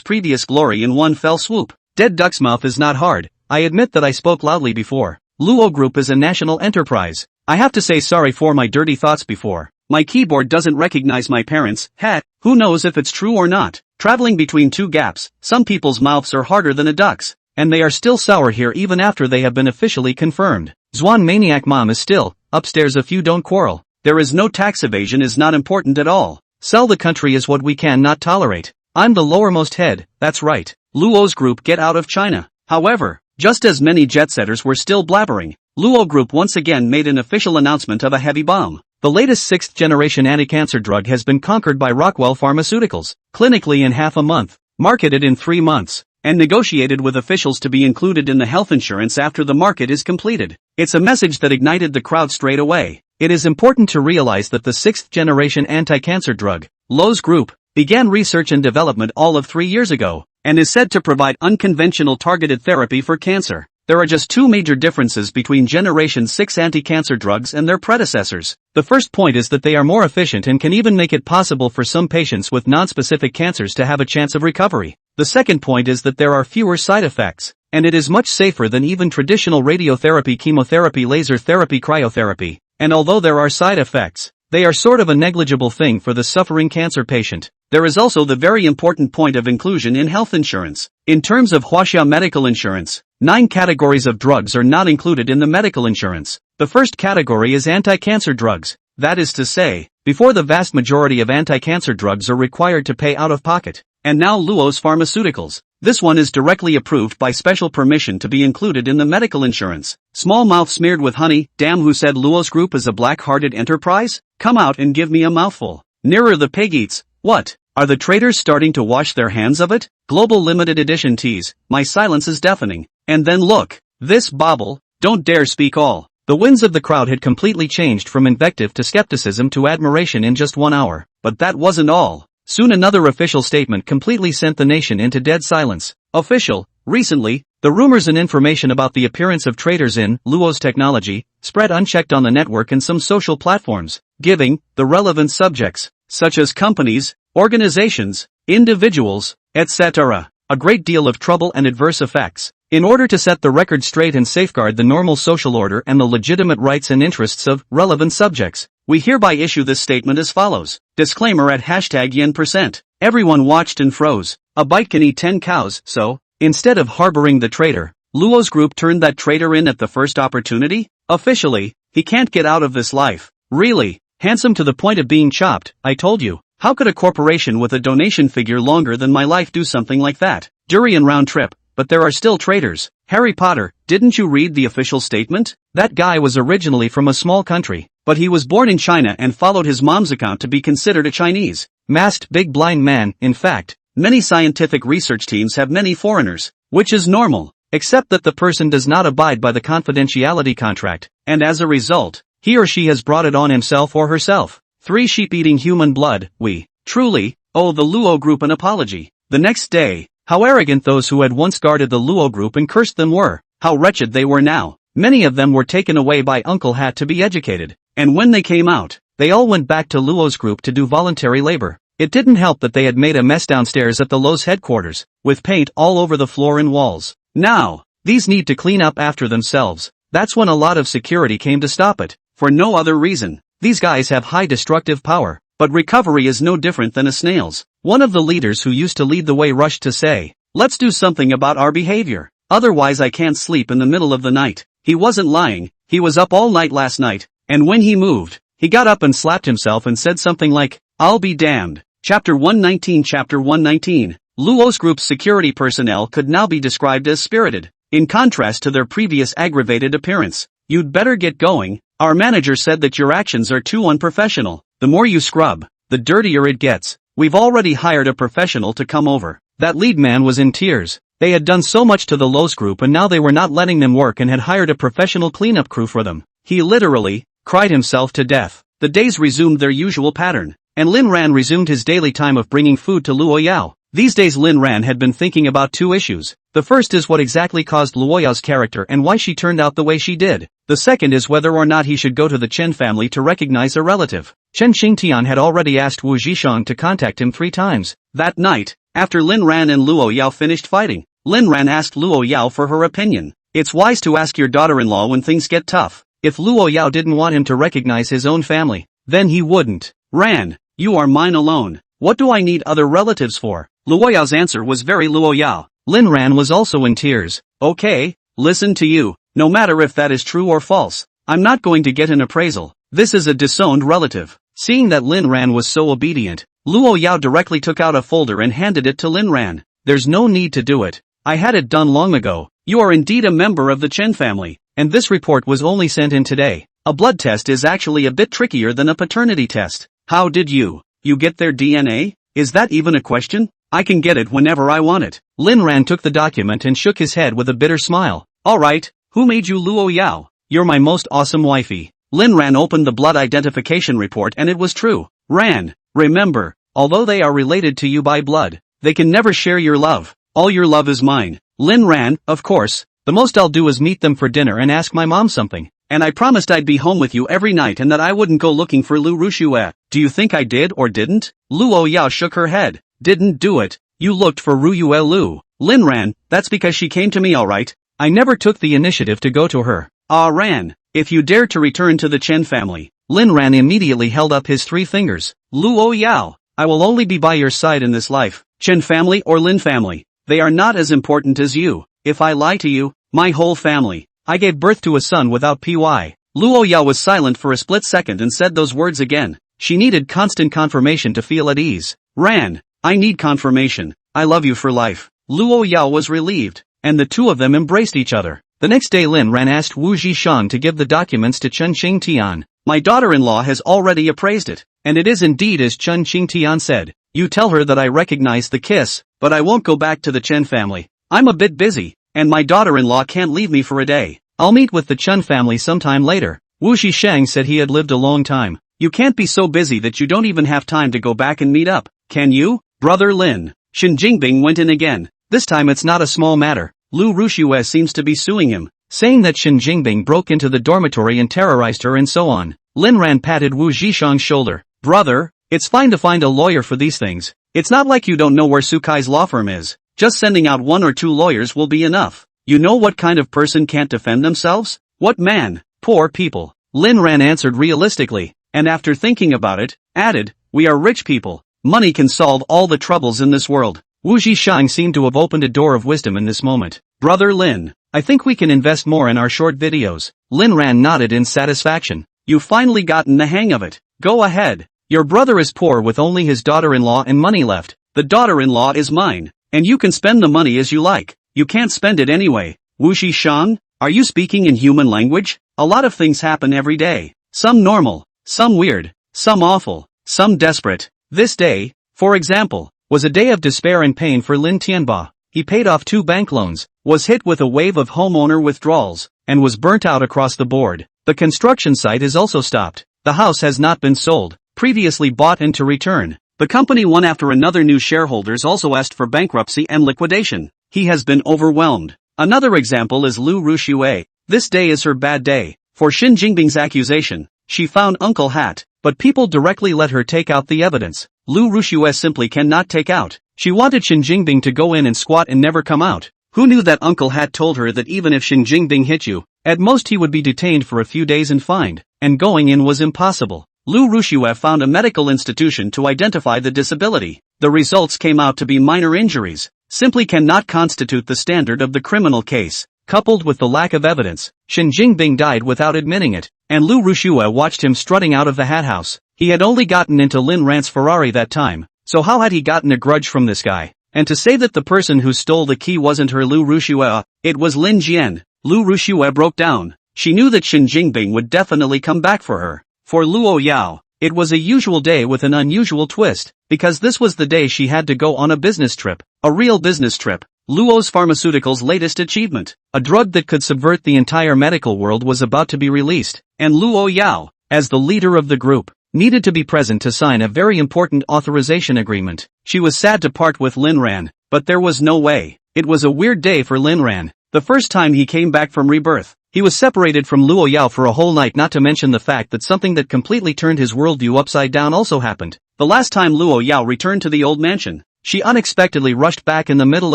previous glory in one fell swoop. Dead duck's mouth is not hard. I admit that I spoke loudly before. Luo Group is a national enterprise. I have to say sorry for my dirty thoughts before. My keyboard doesn't recognize my parents' hat. Who knows if it's true or not? Traveling between two gaps, some people's mouths are harder than a duck's. And they are still sour here even after they have been officially confirmed. Zwan Maniac Mom is still upstairs if you don't quarrel. There is no tax evasion is not important at all. Sell the country is what we can not tolerate. I'm the lowermost head, that's right. Luo's group get out of China. However, just as many jet-setters were still blabbering, Luo Group once again made an official announcement of a heavy bomb. The latest 6th-generation anti-cancer drug has been conquered by Rockwell Pharmaceuticals, clinically in half a month, marketed in 3 months, and negotiated with officials to be included in the health insurance after the market is completed. It's a message that ignited the crowd straight away. It is important to realize that the 6th-generation anti-cancer drug, Luo's Group, began research and development all of 3 years ago, and is said to provide unconventional targeted therapy for cancer. There are just 2 major differences between Generation 6 anti-cancer drugs and their predecessors. The first point is that they are more efficient and can even make it possible for some patients with non-specific cancers to have a chance of recovery. The second point is that there are fewer side effects, and it is much safer than even traditional radiotherapy, chemotherapy, laser therapy, cryotherapy. And although there are side effects, they are sort of a negligible thing for the suffering cancer patient. There is also the very important point of inclusion in health insurance. In terms of Huaxia medical insurance, 9 categories of drugs are not included in the medical insurance. The first category is anti-cancer drugs. That is to say, before the vast majority of anti-cancer drugs are required to pay out of pocket. And now Luo's Pharmaceuticals. This one is directly approved by special permission to be included in the medical insurance. Small mouth smeared with honey. Damn, who said Luo's Group is a black-hearted enterprise? Come out and give me a mouthful. Nearer the pig eats. What? Are the traders starting to wash their hands of it? Global limited edition tease. My silence is deafening. And then look. This bauble. Don't dare speak all. The winds of the crowd had completely changed from invective to skepticism to admiration in just 1 hour. But that wasn't all. Soon another official statement completely sent the nation into dead silence. Official, recently, the rumors and information about the appearance of traitors in Luo's technology spread unchecked on the network and some social platforms, giving the relevant subjects, such as companies, organizations, individuals, etc., a great deal of trouble and adverse effects. In order to set the record straight and safeguard the normal social order and the legitimate rights and interests of relevant subjects, we hereby issue this statement as follows. Disclaimer at #yen%. Everyone watched and froze. A bite can eat 10 cows, so, instead of harboring the traitor, Luo's group turned that traitor in at the first opportunity? Officially, he can't get out of this life. Really, handsome to the point of being chopped, I told you. How could a corporation with a donation figure longer than my life do something like that? Durian round trip. But there are still traitors. Harry Potter, didn't you read the official statement? That guy was originally from a small country, but he was born in China and followed his mom's account to be considered a Chinese masked big blind man. In fact, many scientific research teams have many foreigners, which is normal, except that the person does not abide by the confidentiality contract, and as a result, he or she has brought it on himself or herself. 3 sheep eating human blood. We truly owe the Luo group an apology. The next day, how arrogant those who had once guarded the Luo group and cursed them were. How wretched they were now. Many of them were taken away by Uncle Hat to be educated. And when they came out, they all went back to Luo's group to do voluntary labor. It didn't help that they had made a mess downstairs at the Luo's headquarters, with paint all over the floor and walls. Now, these need to clean up after themselves. That's when a lot of security came to stop it. For no other reason. These guys have high destructive power. But recovery is no different than a snail's. One of the leaders who used to lead the way rushed to say, let's do something about our behavior. Otherwise I can't sleep in the middle of the night. He wasn't lying, he was up all night last night, and when he moved, he got up and slapped himself and said something like, I'll be damned. Chapter 119. Chapter 119. Luo's group's security personnel could now be described as spirited, in contrast to their previous aggravated appearance. You'd better get going. Our manager said that your actions are too unprofessional. The more you scrub, the dirtier it gets. We've already hired a professional to come over. That lead man was in tears. They had done so much to the Lowe's group and now they were not letting them work and had hired a professional cleanup crew for them. He literally cried himself to death. The days resumed their usual pattern, and Lin Ran resumed his daily time of bringing food to Luo Yao. These days Lin Ran had been thinking about 2 issues. The first is what exactly caused Luo Yao's character and why she turned out the way she did. The second is whether or not he should go to the Chen family to recognize a relative. Chen Xingtian had already asked Wu Zhishang to contact him 3 times. That night, after Lin Ran and Luo Yao finished fighting, Lin Ran asked Luo Yao for her opinion. It's wise to ask your daughter-in-law when things get tough. If Luo Yao didn't want him to recognize his own family, then he wouldn't. Ran, you are mine alone. What do I need other relatives for? Luo Yao's answer was very Luo Yao. Lin Ran was also in tears. Okay, listen to you. No matter if that is true or false, I'm not going to get an appraisal. This is a disowned relative. Seeing that Lin Ran was so obedient, Luo Yao directly took out a folder and handed it to Lin Ran. There's no need to do it. I had it done long ago. You are indeed a member of the Chen family, and this report was only sent in today. A blood test is actually a bit trickier than a paternity test. How did you get their DNA? Is that even a question? I can get it whenever I want it. Lin Ran took the document and shook his head with a bitter smile. Alright, who made you Luo Yao? You're my most awesome wifey. Lin Ran opened the blood identification report and it was true. Ran, remember, although they are related to you by blood, they can never share your love. All your love is mine. Lin Ran, of course. The most I'll do is meet them for dinner and ask my mom something. And I promised I'd be home with you every night and that I wouldn't go looking for Lu Rushue. Do you think I did or didn't? Luo Yao shook her head. Didn't do it. You looked for Ruyue Lu. Lin Ran, that's because she came to me alright. I never took the initiative to go to her. Ah Ran, if you dare to return to the Chen family. Lin Ran immediately held up his 3 fingers. Luo Yao, I will only be by your side in this life. Chen family or Lin family, they are not as important as you. If I lie to you, my whole family. I gave birth to a son without PY. Luo Yao was silent for a split second and said those words again. She needed constant confirmation to feel at ease. Ran, I need confirmation. I love you for life. Luo Yao was relieved, and the 2 of them embraced each other. The next day Lin Ran asked Wu Zhishang to give the documents to Chen Xingtian. My daughter-in-law has already appraised it, and it is indeed as Chen Xingtian said. You tell her that I recognize the kiss, but I won't go back to the Chen family. I'm a bit busy, and my daughter-in-law can't leave me for a day. I'll meet with the Chen family sometime later. Wu Zhishang said he had lived a long time. You can't be so busy that you don't even have time to go back and meet up. Can you? Brother Lin. Shin Jingbing went in again. This time it's not a small matter. Lu Rushue seems to be suing him, saying that Shin Jingbing broke into the dormitory and terrorized her and so on. Lin Ran patted Wu Zhishang's shoulder. Brother, it's fine to find a lawyer for these things. It's not like you don't know where Sukai's law firm is. Just sending out 1 or 2 lawyers will be enough. You know what kind of person can't defend themselves? What man? Poor people. Lin Ran answered realistically, and after thinking about it, added, we are rich people. Money can solve all the troubles in this world. Wu Zhishang seemed to have opened a door of wisdom in this moment. Brother Lin, I think we can invest more in our short videos. Lin Ran nodded in satisfaction. You've finally gotten the hang of it. Go ahead. Your brother is poor with only his daughter-in-law and money left. The daughter-in-law is mine, and you can spend the money as you like. You can't spend it anyway. Wu Zhishang, are you speaking in human language? A lot of things happen every day. Some normal, some weird, some awful, some desperate. This day, for example, was a day of despair and pain for Lin Tianba. He paid off 2 bank loans, was hit with a wave of homeowner withdrawals, and was burnt out across the board. The construction site is also stopped. The house has not been sold, previously bought and to return. The company one after another new shareholders also asked for bankruptcy and liquidation. He has been overwhelmed. Another example is Lu Rushue. This day is her bad day. For Shin Jingbing's accusation, she found Uncle Hat, but people directly let her take out the evidence. Lu Rushue simply cannot take out. She wanted Shin Jingbing to go in and squat and never come out. Who knew that Uncle Hat told her that even if Shin Jingbing hit you, at most he would be detained for a few days and fined, and going in was impossible. Lu Rushue found a medical institution to identify the disability. The results came out to be minor injuries, simply cannot constitute the standard of the criminal case. Coupled with the lack of evidence, Shin Jingbing died without admitting it, and Lu Rushue watched him strutting out of the hat house. He had only gotten into Lin Ran's Ferrari that time, so how had he gotten a grudge from this guy? And to say that the person who stole the key wasn't her Lu Rushue, it was Lin Jian. Lu Rushue broke down. She knew that Shin Jingbing would definitely come back for her. For Luo Yao, it was a usual day with an unusual twist, because this was the day she had to go on a business trip, a real business trip. Luo's Pharmaceuticals' latest achievement, a drug that could subvert the entire medical world, was about to be released, and Luo Yao, as the leader of the group, needed to be present to sign a very important authorization agreement. She was sad to part with Lin Ran, but there was no way. It was a weird day for Lin Ran. The first time he came back from rebirth, he was separated from Luo Yao for a whole night, not to mention the fact that something that completely turned his worldview upside down also happened. The last time Luo Yao returned to the old mansion, she unexpectedly rushed back in the middle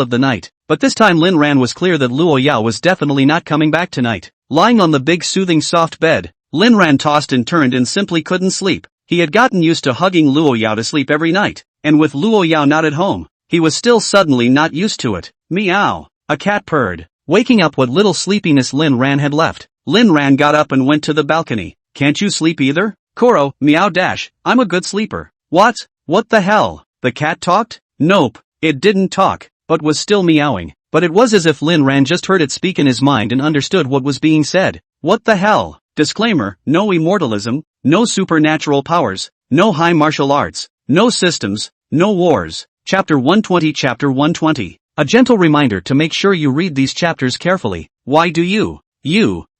of the night, but this time Lin Ran was clear that Luo Yao was definitely not coming back tonight. Lying on the big soothing soft bed, Lin Ran tossed and turned and simply couldn't sleep. He had gotten used to hugging Luo Yao to sleep every night, and with Luo Yao not at home, he was still suddenly not used to it. Meow. A cat purred, waking up what little sleepiness Lin Ran had left. Lin Ran got up and went to the balcony. Can't you sleep either? Koro, meow dash, I'm a good sleeper. What? What the hell? The cat talked? Nope, it didn't talk, but was still meowing. But it was as if Lin Ran just heard it speak in his mind and understood what was being said. What the hell? Disclaimer, no immortalism, no supernatural powers, no high martial arts, no systems, no wars. Chapter 120. Chapter 120. A gentle reminder to make sure you read these chapters carefully. Why do you?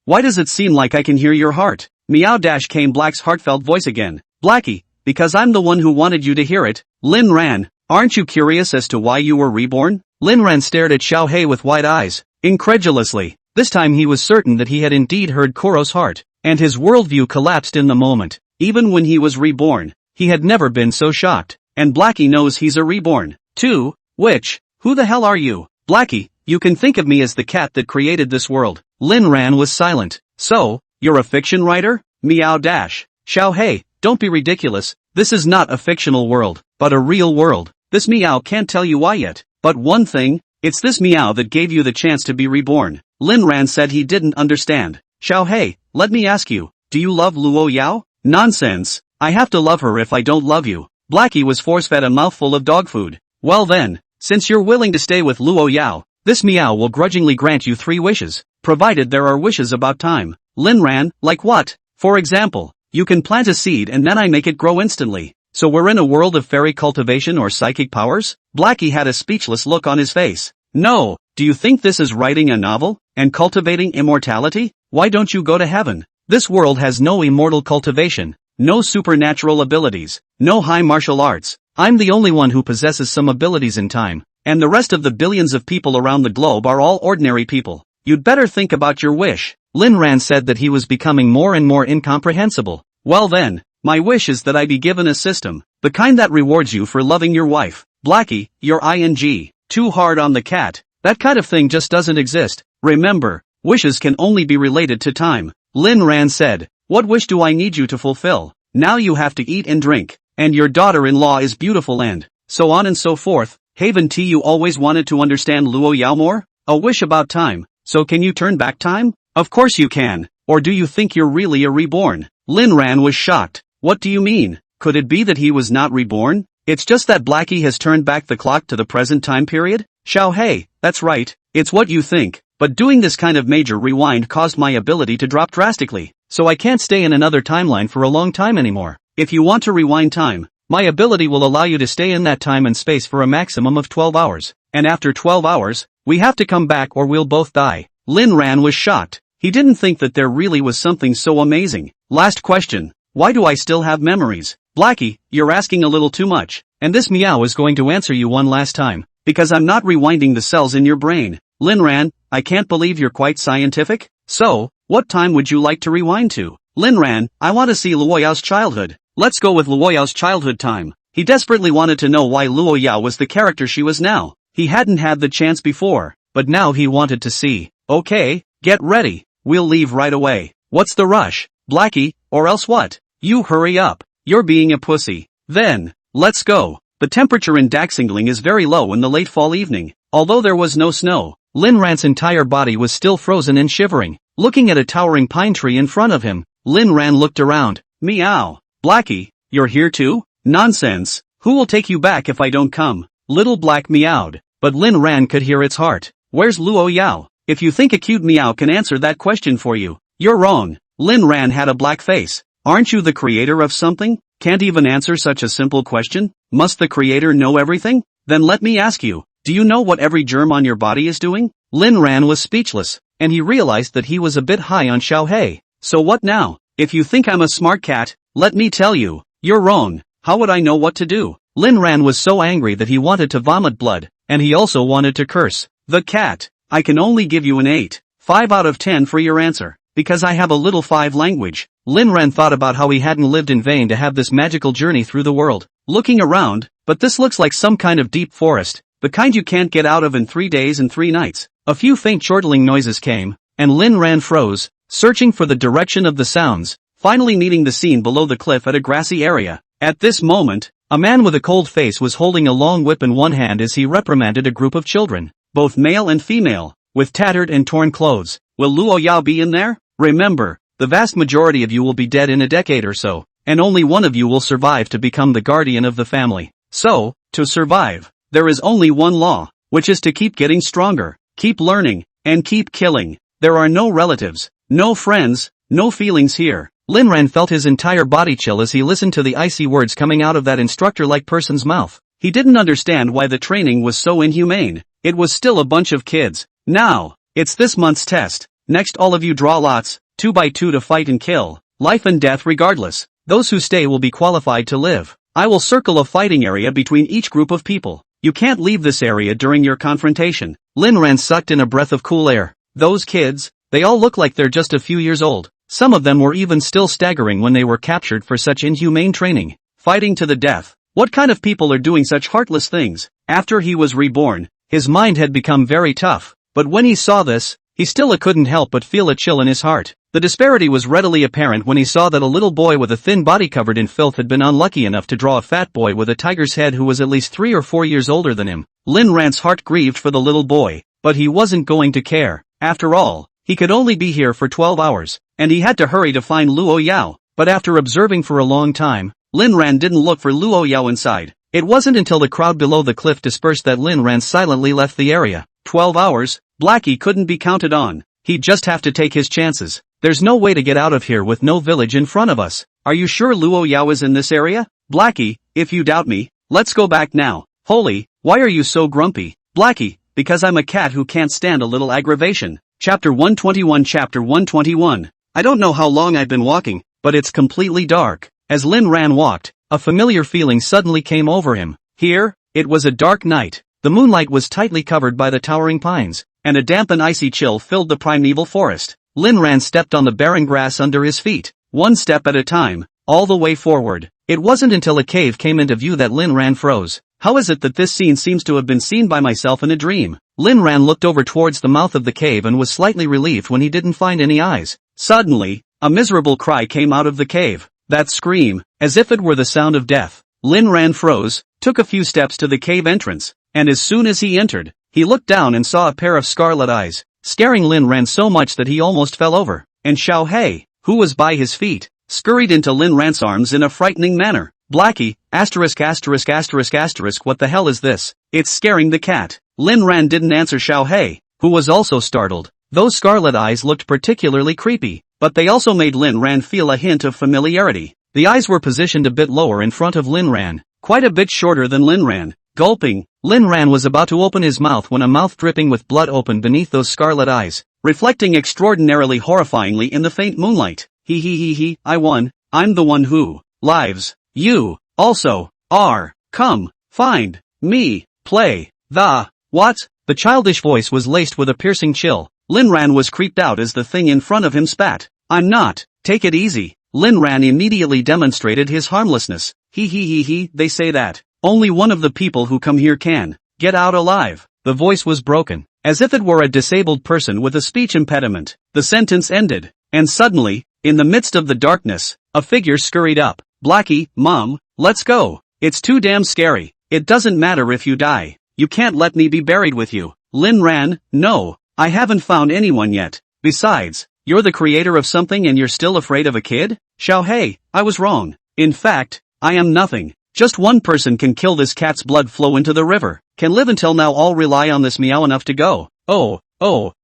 Why does it seem like I can hear your heart? Meow dash came Black's heartfelt voice again. Blackie, because I'm the one who wanted you to hear it. Lin Ran, aren't you curious as to why you were reborn? Lin Ran stared at Xiao Hei with wide eyes, incredulously. This time he was certain that he had indeed heard Koro's heart, and his worldview collapsed in the moment. Even when he was reborn, he had never been so shocked. And Blackie knows he's a reborn, too. Which? Who the hell are you? Blackie, you can think of me as the cat that created this world. Lin Ran was silent. So, you're a fiction writer? Meow dash. Xiao Hei, don't be ridiculous. This is not a fictional world, but a real world. This meow can't tell you why yet. But one thing, it's this meow that gave you the chance to be reborn. Lin Ran said he didn't understand. Xiao Hei, let me ask you, do you love Luo Yao? Nonsense. I have to love her if I don't love you. Blackie was force-fed a mouthful of dog food. Well then, since you're willing to stay with Luo Yao, this meow will grudgingly grant you 3 wishes, provided there are wishes about time. Lin Ran, like what? For example, you can plant a seed and then I make it grow instantly. So we're in a world of fairy cultivation or psychic powers? Blackie had a speechless look on his face. No, do you think this is writing a novel, and cultivating immortality? Why don't you go to heaven? This world has no immortal cultivation, no supernatural abilities, no high martial arts, I'm the only one who possesses some abilities in time, and the rest of the billions of people around the globe are all ordinary people. You'd better think about your wish. Lin Ran said that he was becoming more and more incomprehensible. Well then, my wish is that I be given a system, the kind that rewards you for loving your wife. Blackie, you're ing. Too hard on the cat. That kind of thing just doesn't exist. Remember, wishes can only be related to time. Lin Ran said, what wish do I need you to fulfill? Now you have to eat and drink, and your daughter-in-law is beautiful and so on and so forth. Haven T, you always wanted to understand Luo Yao more? A wish about time. So can you turn back time? Of course you can. Or do you think you're really a reborn? Lin Ran was shocked. What do you mean? Could it be that he was not reborn? It's just that Blackie has turned back the clock to the present time period? Xiao Hei, that's right. It's what you think. But doing this kind of major rewind caused my ability to drop drastically, so I can't stay in another timeline for a long time anymore. If you want to rewind time, my ability will allow you to stay in that time and space for a maximum of 12 hours. And after 12 hours, we have to come back or we'll both die. Lin Ran was shocked. He didn't think that there really was something so amazing. Last question. Why do I still have memories? Blackie, you're asking a little too much. And this meow is going to answer you one last time. Because I'm not rewinding the cells in your brain. Lin Ran, I can't believe you're quite scientific. So, what time would you like to rewind to? Lin Ran, I want to see Luo Yao's childhood. Let's go with Luo Yao's childhood time. He desperately wanted to know why Luo Yao was the character she was now. He hadn't had the chance before, but now he wanted to see. Okay, get ready. We'll leave right away. What's the rush? Blackie, or else what? You hurry up. You're being a pussy. Then, let's go. The temperature in Daxingling is very low in the late fall evening. Although there was no snow, Lin Ran's entire body was still frozen and shivering. Looking at a towering pine tree in front of him, Lin Ran looked around. Meow. Blackie, you're here too? Nonsense. Who will take you back if I don't come? Little Black meowed, but Lin Ran could hear its heart. Where's Luo Yao? If you think a cute meow can answer that question for you, you're wrong. Lin Ran had a black face. Aren't you the creator of something? Can't even answer such a simple question? Must the creator know everything? Then let me ask you, do you know what every germ on your body is doing? Lin Ran was speechless, and he realized that he was a bit high on Xiao Hei. So what now? If you think I'm a smart cat, let me tell you, you're wrong. How would I know what to do? Lin Ran was so angry that he wanted to vomit blood, and he also wanted to curse. The cat. I can only give you an 8.5 out of 10 for your answer, because I have a little 5 language. Lin Ran thought about how he hadn't lived in vain to have this magical journey through the world. Looking around, but this looks like some kind of deep forest, the kind you can't get out of in 3 days and 3 nights. A few faint chortling noises came, and Lin Ran froze, searching for the direction of the sounds, finally meeting the scene below the cliff at a grassy area. At this moment, a man with a cold face was holding a long whip in one hand as he reprimanded a group of children, both male and female, with tattered and torn clothes. Will Luo Yao be in there? Remember, the vast majority of you will be dead in a decade or so, and only one of you will survive to become the guardian of the family. So, to survive, there is only one law, which is to keep getting stronger, keep learning, and keep killing. There are no relatives, no friends, no feelings here. Lin Ran felt his entire body chill as he listened to the icy words coming out of that instructor-like person's mouth. He didn't understand why the training was so inhumane. It was still a bunch of kids. Now, it's this month's test. Next all of you draw lots, 2 by 2 to fight and kill, life and death regardless. Those who stay will be qualified to live. I will circle a fighting area between each group of people. You can't leave this area during your confrontation. Lin Ran sucked in a breath of cool air. Those kids, they all look like they're just a few years old. Some of them were even still staggering when they were captured for such inhumane training. Fighting to the death. What kind of people are doing such heartless things? After he was reborn, his mind had become very tough. But when he saw this, he still couldn't help but feel a chill in his heart. The disparity was readily apparent when he saw that a little boy with a thin body covered in filth had been unlucky enough to draw a fat boy with a tiger's head who was at least 3 or 4 years older than him. Lin Ran's heart grieved for the little boy, but he wasn't going to care. After all, he could only be here for 12 hours, and he had to hurry to find Luo Yao. But after observing for a long time, Lin Ran didn't look for Luo Yao inside. It wasn't until the crowd below the cliff dispersed that Lin Ran silently left the area. 12 hours? Blackie couldn't be counted on. He'd just have to take his chances. There's no way to get out of here with no village in front of us. Are you sure Luo Yao is in this area? Blackie, if you doubt me, let's go back now. Holy, why are you so grumpy? Blackie, because I'm a cat who can't stand a little aggravation. Chapter 121. Chapter 121. I don't know how long I've been walking, but it's completely dark. As Lin Ran walked, a familiar feeling suddenly came over him. Here, it was a dark night. The moonlight was tightly covered by the towering pines, and a damp and icy chill filled the primeval forest. Lin Ran stepped on the barren grass under his feet, one step at a time, all the way forward. It wasn't until a cave came into view that Lin Ran froze. How is it that this scene seems to have been seen by myself in a dream? Lin Ran looked over towards the mouth of the cave and was slightly relieved when he didn't find any eyes. Suddenly, a miserable cry came out of the cave. That scream, as if it were the sound of death. Lin Ran froze, took a few steps to the cave entrance, and as soon as he entered, he looked down and saw a pair of scarlet eyes, scaring Lin Ran so much that he almost fell over. And Xiao Hei, who was by his feet, scurried into Lin Ran's arms in a frightening manner. Blackie, *****, what the hell is this? It's scaring the cat. Lin Ran didn't answer Xiao Hei, who was also startled. Those scarlet eyes looked particularly creepy, but they also made Lin Ran feel a hint of familiarity. The eyes were positioned a bit lower in front of Lin Ran, quite a bit shorter than Lin Ran. Gulping, Lin Ran was about to open his mouth when a mouth dripping with blood opened beneath those scarlet eyes, reflecting extraordinarily horrifyingly in the faint moonlight. He, I won. I'm the one who lives. You also are. Come, find me, play the what? The childish voice was laced with a piercing chill. Lin Ran was creeped out as the thing in front of him spat. I'm not. Take it easy. Lin Ran immediately demonstrated his harmlessness. He, they say that only one of the people who come here can get out alive. The voice was broken, as if it were a disabled person with a speech impediment. The sentence ended, and suddenly, in the midst of the darkness, a figure scurried up. Blackie, Mom, let's go. It's too damn scary. It doesn't matter if you die. You can't let me be buried with you. Lin Ran, no, I haven't found anyone yet. Besides, you're the creator of something and you're still afraid of a kid? Xiao Hei, I was wrong. In fact, I am nothing. Just one person can kill this cat's blood flow into the river. Can live until now all rely on this meow enough to go. Oh,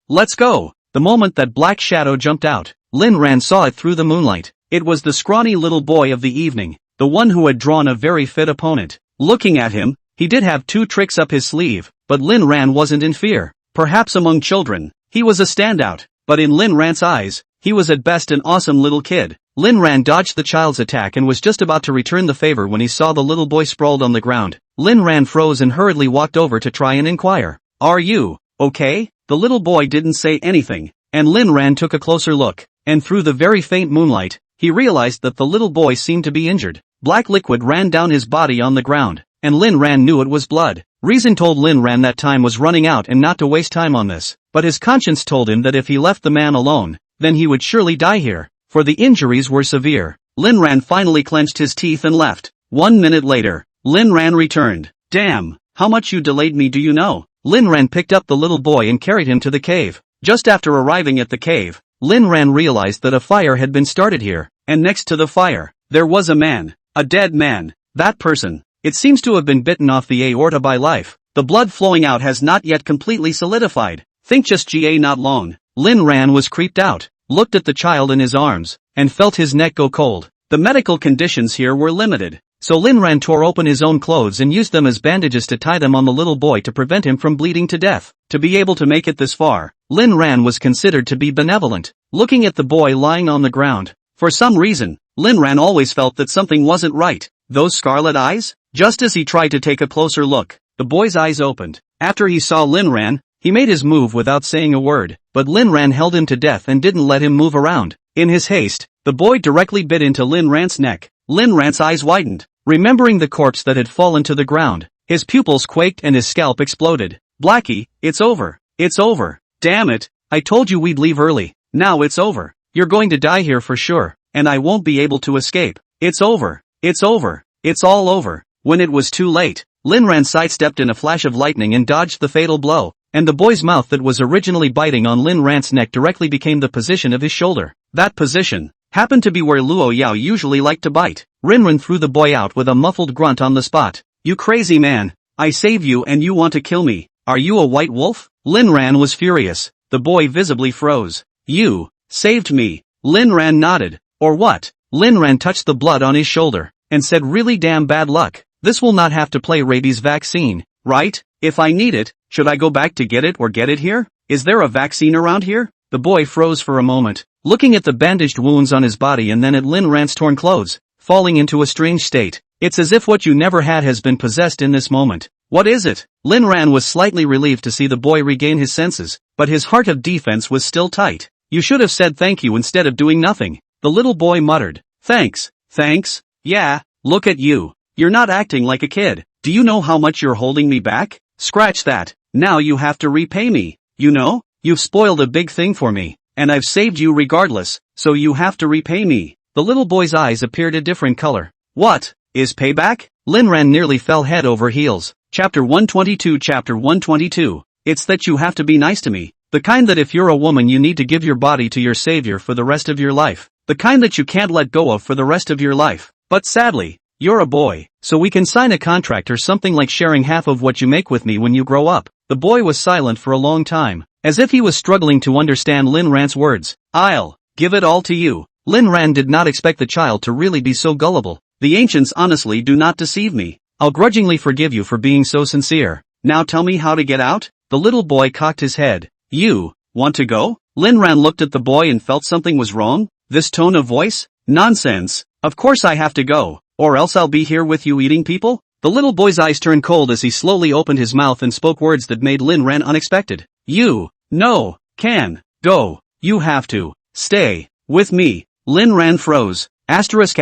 let's go. The moment that black shadow jumped out, Lin Ran saw it through the moonlight. It was the scrawny little boy of the evening, the one who had drawn a very fit opponent. Looking at him, he did have two tricks up his sleeve, but Lin Ran wasn't in fear. Perhaps among children, he was a standout, but in Lin Ran's eyes, he was at best an awesome little kid. Lin Ran dodged the child's attack and was just about to return the favor when he saw the little boy sprawled on the ground. Lin Ran froze and hurriedly walked over to try and inquire. Are you okay? The little boy didn't say anything, and Lin Ran took a closer look, and through the very faint moonlight, he realized that the little boy seemed to be injured. Black liquid ran down his body on the ground, and Lin Ran knew it was blood. Reason told Lin Ran that time was running out and not to waste time on this, but his conscience told him that if he left the man alone, then he would surely die here, for the injuries were severe. Lin Ran finally clenched his teeth and left. 1 minute later, Lin Ran returned. Damn, how much you delayed me, do you know? Lin Ran picked up the little boy and carried him to the cave. Just after arriving at the cave, Lin Ran realized that a fire had been started here, and next to the fire, there was a man. A dead man. That person, it seems to have been bitten off the aorta by life. The blood flowing out has not yet completely solidified. Think just not long. Lin Ran was creeped out, looked at the child in his arms, and felt his neck go cold. The medical conditions here were limited, so Lin Ran tore open his own clothes and used them as bandages to tie them on the little boy to prevent him from bleeding to death. To be able to make it this far, Lin Ran was considered to be benevolent. Looking at the boy lying on the ground, for some reason, Lin Ran always felt that something wasn't right. Those scarlet eyes? Just as he tried to take a closer look, the boy's eyes opened. After he saw Lin Ran, he made his move without saying a word, but Lin Ran held him to death and didn't let him move around. In his haste, the boy directly bit into Lin Ran's neck. Lin Ran's eyes widened, remembering the corpse that had fallen to the ground. His pupils quaked and his scalp exploded. Blackie, it's over. It's over. Damn it, I told you we'd leave early. Now it's over. You're going to die here for sure, and I won't be able to escape. It's over. It's over. It's all over. When it was too late, Lin Ran sidestepped in a flash of lightning and dodged the fatal blow, and the boy's mouth that was originally biting on Lin Ran's neck directly became the position of his shoulder. That position happened to be where Luo Yao usually liked to bite. Rinran threw the boy out with a muffled grunt on the spot. You crazy man, I save you and you want to kill me. Are you a white wolf? Lin Ran was furious. The boy visibly froze. You saved me. Lin Ran nodded. Or what? Lin Ran touched the blood on his shoulder, and said really damn bad luck. This will not have to play rabies vaccine, right? If I need it, should I go back to get it or get it here? Is there a vaccine around here? The boy froze for a moment, looking at the bandaged wounds on his body and then at Lin Ran's torn clothes, falling into a strange state. It's as if what you never had has been possessed in this moment. What is it? Lin Ran was slightly relieved to see the boy regain his senses, but his heart of defense was still tight. You should have said thank you instead of doing nothing. The little boy muttered. Thanks. Thanks? Yeah, look at you. You're not acting like a kid. Do you know how much you're holding me back? Scratch that. Now you have to repay me. You know, you've spoiled a big thing for me, and I've saved you regardless, so you have to repay me. The little boy's eyes appeared a different color. What? Is payback? Lin Ran nearly fell head over heels. Chapter 122. Chapter 122. It's that you have to be nice to me. The kind that if you're a woman you need to give your body to your savior for the rest of your life. The kind that you can't let go of for the rest of your life. But sadly, you're a boy, so we can sign a contract or something like sharing half of what you make with me when you grow up. The boy was silent for a long time, as if he was struggling to understand Lin Ran's words. I'll give it all to you. Lin Ran did not expect the child to really be so gullible. The ancients honestly do not deceive me. I'll grudgingly forgive you for being so sincere. Now tell me how to get out? The little boy cocked his head. You want to go? Lin Ran looked at the boy and felt something was wrong. This tone of voice? Nonsense. Of course I have to go, or else I'll be here with you eating people? The little boy's eyes turned cold as he slowly opened his mouth and spoke words that made Lin Ran unexpected. You, no, can, go, you have to, stay, with me. Lin Ran froze. Asterisk.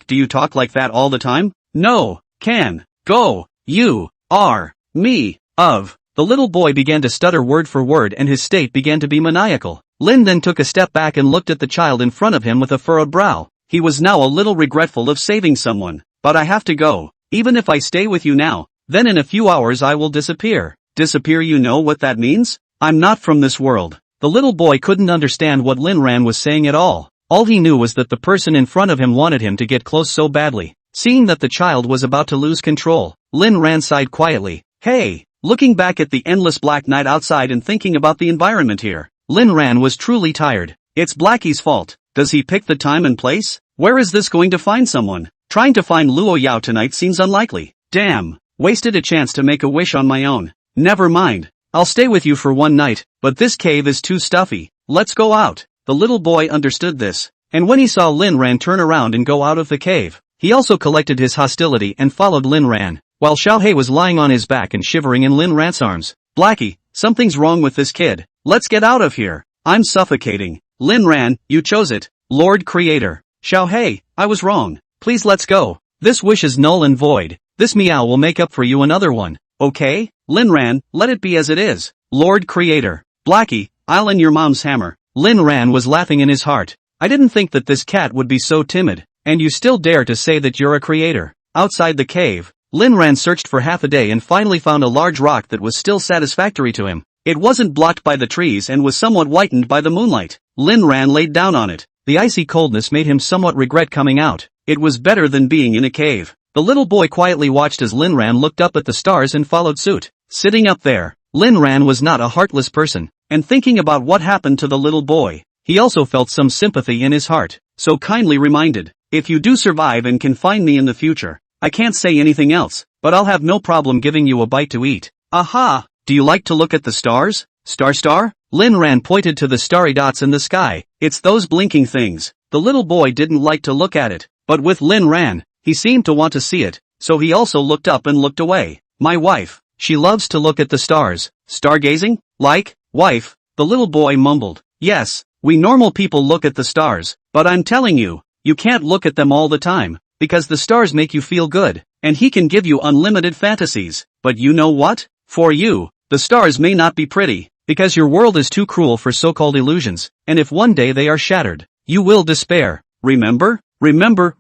Do you talk like that all the time? No, can, go, you, are, me, of. The little boy began to stutter word for word and his state began to be maniacal. Lin then took a step back and looked at the child in front of him with a furrowed brow. He was now a little regretful of saving someone. But I have to go. Even if I stay with you now, then in a few hours I will disappear. Disappear, you know what that means? I'm not from this world. The little boy couldn't understand what Lin Ran was saying at all. All he knew was that the person in front of him wanted him to get close so badly. Seeing that the child was about to lose control, Lin Ran sighed quietly. Hey! Looking back at the endless black night outside and thinking about the environment here, Lin Ran was truly tired. It's Blackie's fault. Does he pick the time and place? Where is this going to find someone? Trying to find Luo Yao tonight seems unlikely. Damn. Wasted a chance to make a wish on my own. Never mind. I'll stay with you for one night, but this cave is too stuffy. Let's go out. The little boy understood this, and when he saw Lin Ran turn around and go out of the cave, he also collected his hostility and followed Lin Ran, while Xiaohei was lying on his back and shivering in Lin Ran's arms. Blackie, something's wrong with this kid. Let's get out of here. I'm suffocating. Lin Ran, you chose it. Lord Creator. Xiaohei, I was wrong. Please let's go. This wish is null and void. This meow will make up for you another one. Okay? Lin Ran, let it be as it is. Lord Creator. Blackie, I'll in your mom's hammer. Lin Ran was laughing in his heart. I didn't think that this cat would be so timid, and you still dare to say that you're a creator. Outside the cave, Lin Ran searched for half a day and finally found a large rock that was still satisfactory to him. It wasn't blocked by the trees and was somewhat whitened by the moonlight. Lin Ran laid down on it. The icy coldness made him somewhat regret coming out. It was better than being in a cave. The little boy quietly watched as Lin Ran looked up at the stars and followed suit. Sitting up there, Lin Ran was not a heartless person, and thinking about what happened to the little boy, he also felt some sympathy in his heart. So kindly reminded, if you do survive and can find me in the future, I can't say anything else, but I'll have no problem giving you a bite to eat. Aha! Do you like to look at the stars? Star? Lin Ran pointed to the starry dots in the sky. It's those blinking things. The little boy didn't like to look at it, but with Lin Ran, he seemed to want to see it, so he also looked up and looked away. My wife, she loves to look at the stars. Stargazing? Like, wife, the little boy mumbled. Yes, we normal people look at the stars, but I'm telling you, you can't look at them all the time, because the stars make you feel good, and he can give you unlimited fantasies. But you know what? For you, the stars may not be pretty, because your world is too cruel for so-called illusions, and if one day they are shattered, you will despair. Remember? Remember.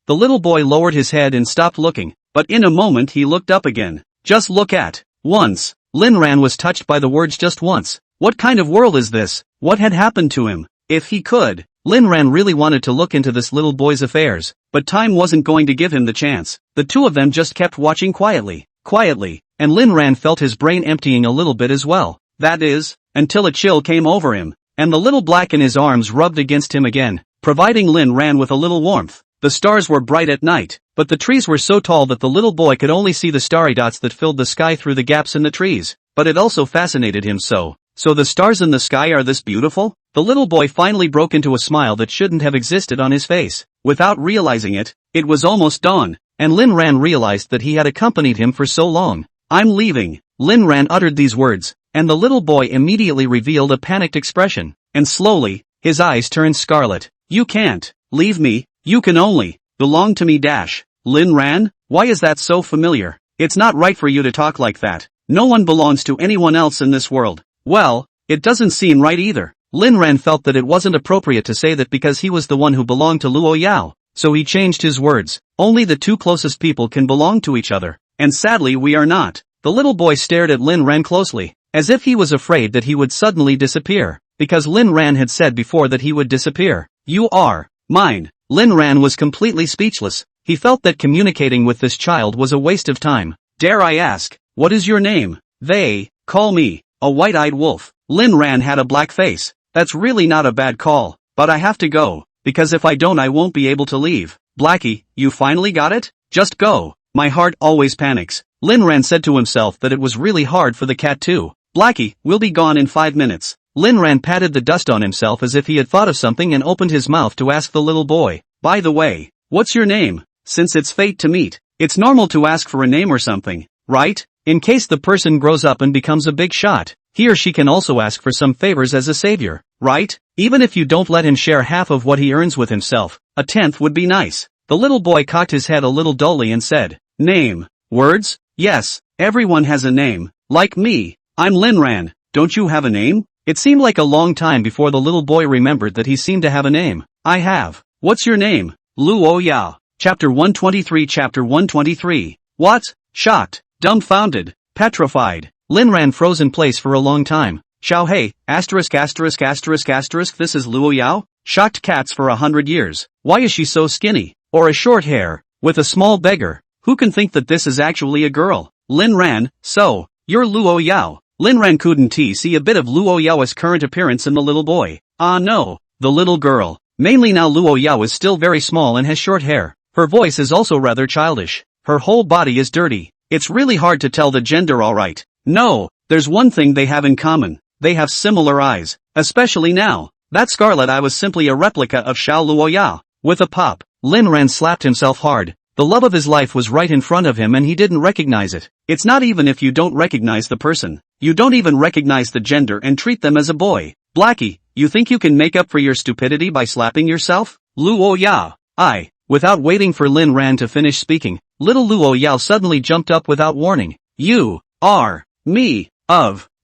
The little boy lowered his head and stopped looking, but in a moment he looked up again. Just look at. Once. Lin Ran was touched by the words just once. What kind of world is this? What had happened to him? If he could, Lin Ran really wanted to look into this little boy's affairs, but time wasn't going to give him the chance. The two of them just kept watching quietly, and Lin Ran felt his brain emptying a little bit as well. That is, until a chill came over him, and the little black in his arms rubbed against him again, providing Lin Ran with a little warmth. The stars were bright at night, but the trees were so tall that the little boy could only see the starry dots that filled the sky through the gaps in the trees, but it also fascinated him so. So the stars in the sky are this beautiful? The little boy finally broke into a smile that shouldn't have existed on his face. Without realizing it, it was almost dawn, and Lin Ran realized that he had accompanied him for so long. I'm leaving. Lin Ran uttered these words, and the little boy immediately revealed a panicked expression, and slowly, his eyes turned scarlet. You can't leave me, you can only belong to me. Lin Ran, why is that so familiar? It's not right for you to talk like that. No one belongs to anyone else in this world. Well, it doesn't seem right either. Lin Ran felt that it wasn't appropriate to say that because he was the one who belonged to Luo Yao, so he changed his words. Only the two closest people can belong to each other, and sadly we are not. The little boy stared at Lin Ran closely, as if he was afraid that he would suddenly disappear, because Lin Ran had said before that he would disappear. You are mine. Lin Ran was completely speechless. He felt that communicating with this child was a waste of time. Dare I ask, what is your name? They call me a white-eyed wolf. Lin Ran had a black face. That's really not a bad call, but I have to go, because if I don't I won't be able to leave. Blackie, you finally got it? Just go. My heart always panics. Lin Ran said to himself that it was really hard for the cat too. Blackie, we'll be gone in 5 minutes. Lin Ran patted the dust on himself as if he had thought of something and opened his mouth to ask the little boy, by the way, what's your name? Since it's fate to meet, it's normal to ask for a name or something, right? In case the person grows up and becomes a big shot, he or she can also ask for some favors as a savior, right? Even if you don't let him share half of what he earns with himself, a tenth would be nice. The little boy cocked his head a little dully and said, name. Words? Yes, everyone has a name. Like me. I'm Lin Ran. Don't you have a name? It seemed like a long time before the little boy remembered that he seemed to have a name. I have. What's your name? Luo Yao. Chapter 123. Chapter 123. What? Shocked, dumbfounded, petrified. Lin Ran froze in place for a long time. Xiao Hei, *******, this is Luo Yao? Shocked cats for 100 years. Why is she so skinny? Or a short hair, with a small beggar? Who can think that this is actually a girl? Lin Ran, so, you're Luo Yao. Lin Ran couldn't see a bit of Luo Yao's current appearance in the little boy. Ah no, the little girl. Mainly now Luo Yao is still very small and has short hair. Her voice is also rather childish. Her whole body is dirty. It's really hard to tell the gender alright. No, there's one thing they have in common. They have similar eyes. Especially now. That scarlet eye was simply a replica of Xiao Luo Yao. With a pop, Lin Ran slapped himself hard. The love of his life was right in front of him and he didn't recognize it. It's not even if you don't recognize the person. You don't even recognize the gender and treat them as a boy. Blackie, you think you can make up for your stupidity by slapping yourself? Luo Yao. Without waiting for Lin Ran to finish speaking, little Luo Yao suddenly jumped up without warning. You are me.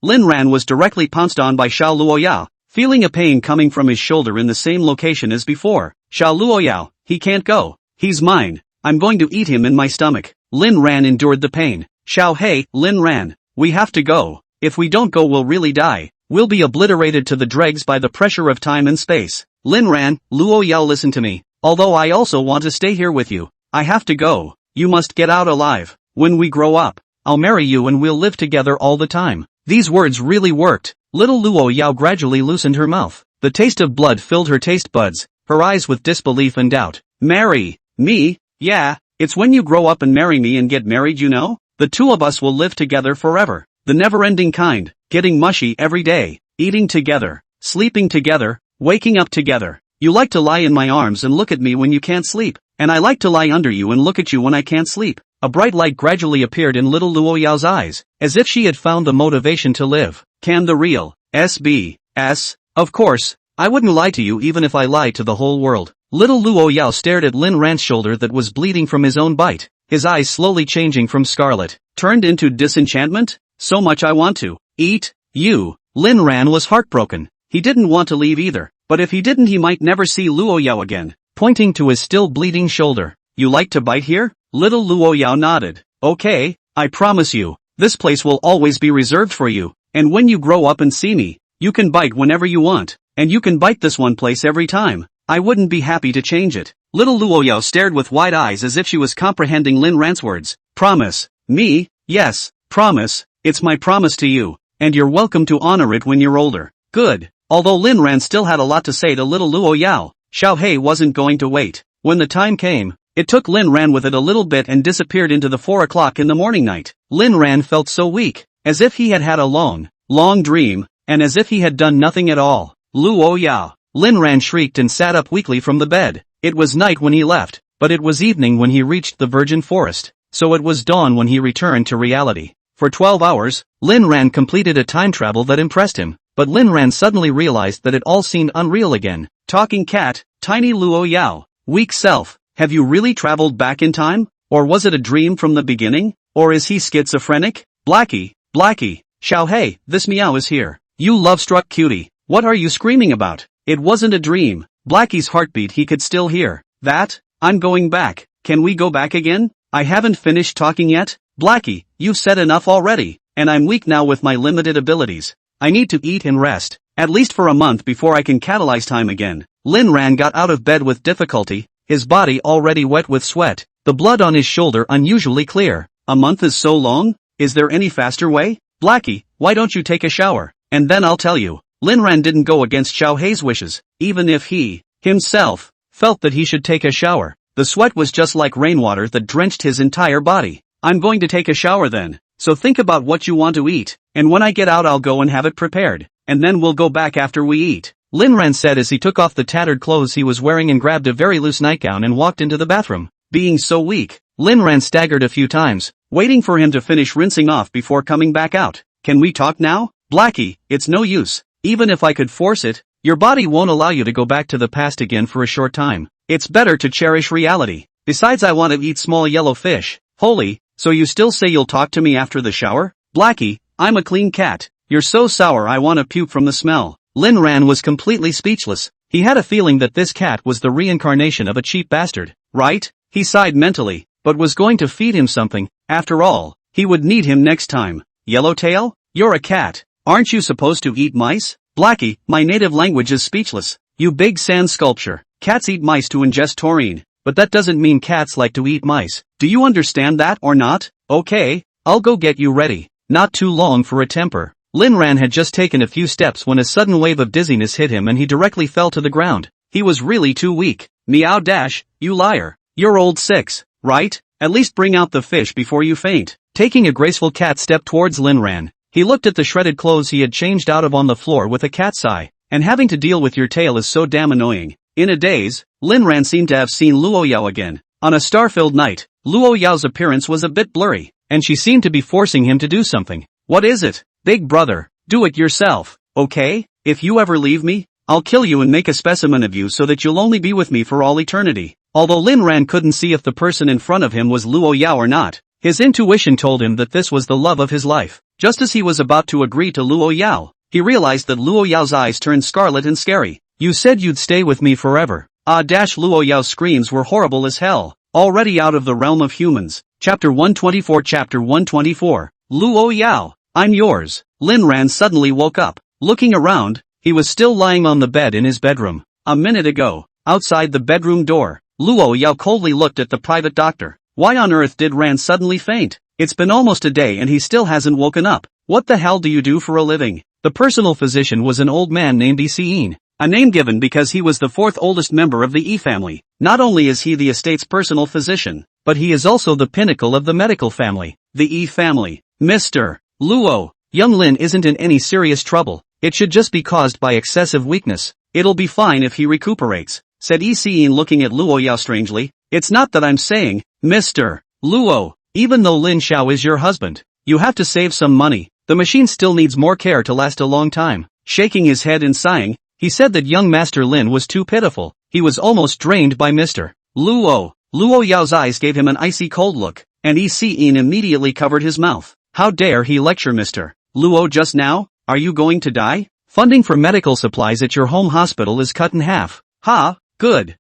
Lin Ran was directly pounced on by Xiao Luo Yao, feeling a pain coming from his shoulder in the same location as before. Xiao Luo Yao, he can't go. He's mine. I'm going to eat him in my stomach. Lin Ran endured the pain. Xiao Hei, Lin Ran, we have to go. If we don't go we'll really die. We'll be obliterated to the dregs by the pressure of time and space. Lin Ran, Luo Yao, listen to me. Although I also want to stay here with you. I have to go. You must get out alive. When we grow up, I'll marry you and we'll live together all the time. These words really worked. Little Luo Yao gradually loosened her mouth. The taste of blood filled her taste buds, her eyes with disbelief and doubt. Marry me? Yeah, it's when you grow up and marry me and get married, you know? The two of us will live together forever. The never-ending kind, getting mushy every day, eating together, sleeping together, waking up together. You like to lie in my arms and look at me when you can't sleep, and I like to lie under you and look at you when I can't sleep. A bright light gradually appeared in little Luo Yao's eyes, as if she had found the motivation to live. Can the real S.B.S.? Of course, I wouldn't lie to you even if I lied to the whole world. Little Luo Yao stared at Lin Ran's shoulder that was bleeding from his own bite, his eyes slowly changing from scarlet, turned into disenchantment. So much I want to eat you. Lin Ran was heartbroken. He didn't want to leave either, but if he didn't he might never see Luo Yao again. Pointing to his still bleeding shoulder. You like to bite here? Little Luo Yao nodded. Okay, I promise you, this place will always be reserved for you, and when you grow up and see me, you can bite whenever you want, and you can bite this one place every time. I wouldn't be happy to change it. Little Luo Yao stared with wide eyes as if she was comprehending Lin Ran's words. Promise. Me? Yes, promise. It's my promise to you, and you're welcome to honor it when you're older. Good. Although Lin Ran still had a lot to say to little Luo Yao, Xiao Hei wasn't going to wait. When the time came, it took Lin Ran with it a little bit and disappeared into the 4 o'clock in the morning night. Lin Ran felt so weak, as if he had had a long dream, and as if he had done nothing at all. Luo Yao. Lin Ran shrieked and sat up weakly from the bed. It was night when he left, but it was evening when he reached the virgin forest, so it was dawn when he returned to reality. For 12 hours, Lin Ran completed a time travel that impressed him, but Lin Ran suddenly realized that it all seemed unreal again. Talking cat, tiny Luo Yao, weak self, have you really traveled back in time? Or was it a dream from the beginning? Or is he schizophrenic? Blackie, Xiao Hei, this meow is here. You love-struck cutie, what are you screaming about? It wasn't a dream. Blackie's heartbeat he could still hear. That? I'm going back. Can we go back again? I haven't finished talking yet. Blackie, you've said enough already, and I'm weak now with my limited abilities. I need to eat and rest, at least for a month before I can catalyze time again. Lin Ran got out of bed with difficulty, his body already wet with sweat, the blood on his shoulder unusually clear. A month is so long? Is there any faster way? Blackie, why don't you take a shower, and then I'll tell you. Lin Ran didn't go against Xiao Hei's wishes, even if he, himself, felt that he should take a shower. The sweat was just like rainwater that drenched his entire body. I'm going to take a shower then, so think about what you want to eat, and when I get out I'll go and have it prepared, and then we'll go back after we eat. Lin Ran said as he took off the tattered clothes he was wearing and grabbed a very loose nightgown and walked into the bathroom. Being so weak, Lin Ran staggered a few times, waiting for him to finish rinsing off before coming back out. Can we talk now? Blackie, it's no use. Even if I could force it, your body won't allow you to go back to the past again for a short time. It's better to cherish reality. Besides I want to eat small yellow fish. Holy, so you still say you'll talk to me after the shower? Blackie, I'm a clean cat. You're so sour I want to puke from the smell. Lin Ran was completely speechless. He had a feeling that this cat was the reincarnation of a cheap bastard, right? He sighed mentally, but was going to feed him something. After all, he would need him next time. Yellowtail? You're a cat. Aren't you supposed to eat mice? Blackie, my native language is speechless. You big sand sculpture. Cats eat mice to ingest taurine, but that doesn't mean cats like to eat mice. Do you understand that or not? Okay, I'll go get you ready. Not too long for a temper. Lin Ran had just taken a few steps when a sudden wave of dizziness hit him and he directly fell to the ground. He was really too weak. Meow dash, you liar. You're old 6, right? At least bring out the fish before you faint. Taking a graceful cat step towards Lin Ran, he looked at the shredded clothes he had changed out of on the floor with a cat sigh. And having to deal with your tail is so damn annoying. In a daze, Lin Ran seemed to have seen Luo Yao again. On a star-filled night, Luo Yao's appearance was a bit blurry, and she seemed to be forcing him to do something. What is it? Big brother, do it yourself, okay? If you ever leave me, I'll kill you and make a specimen of you so that you'll only be with me for all eternity. Although Lin Ran couldn't see if the person in front of him was Luo Yao or not, his intuition told him that this was the love of his life. Just as he was about to agree to Luo Yao, he realized that Luo Yao's eyes turned scarlet and scary. You said you'd stay with me forever. Luo Yao's screams were horrible as hell, already out of the realm of humans. Chapter 124 Chapter 124 Luo Yao, I'm yours. Lin Ran suddenly woke up. Looking around, he was still lying on the bed in his bedroom. A minute ago, outside the bedroom door, Luo Yao coldly looked at the private doctor. Why on earth did Ran suddenly faint? It's been almost a day and he still hasn't woken up. What the hell do you do for a living? The personal physician was an old man named Yi, a name given because he was the fourth oldest member of the Yi family. Not only is he the estate's personal physician, but he is also the pinnacle of the medical family. The Yi family. Mr. Luo, young Lin isn't in any serious trouble. It should just be caused by excessive weakness. It'll be fine if he recuperates, said Yi looking at Luo Yao strangely. It's not that I'm saying, Mr. Luo, even though Lin Xiao is your husband, you have to save some money. The machine still needs more care to last a long time. Shaking his head and sighing, he said that young Master Lin was too pitiful. He was almost drained by Mr. Luo. Luo Yao's eyes gave him an icy cold look, and Yi immediately covered his mouth. How dare he lecture Mr. Luo just now? Are you going to die? Funding for medical supplies at your home hospital is cut in half. Ha, good,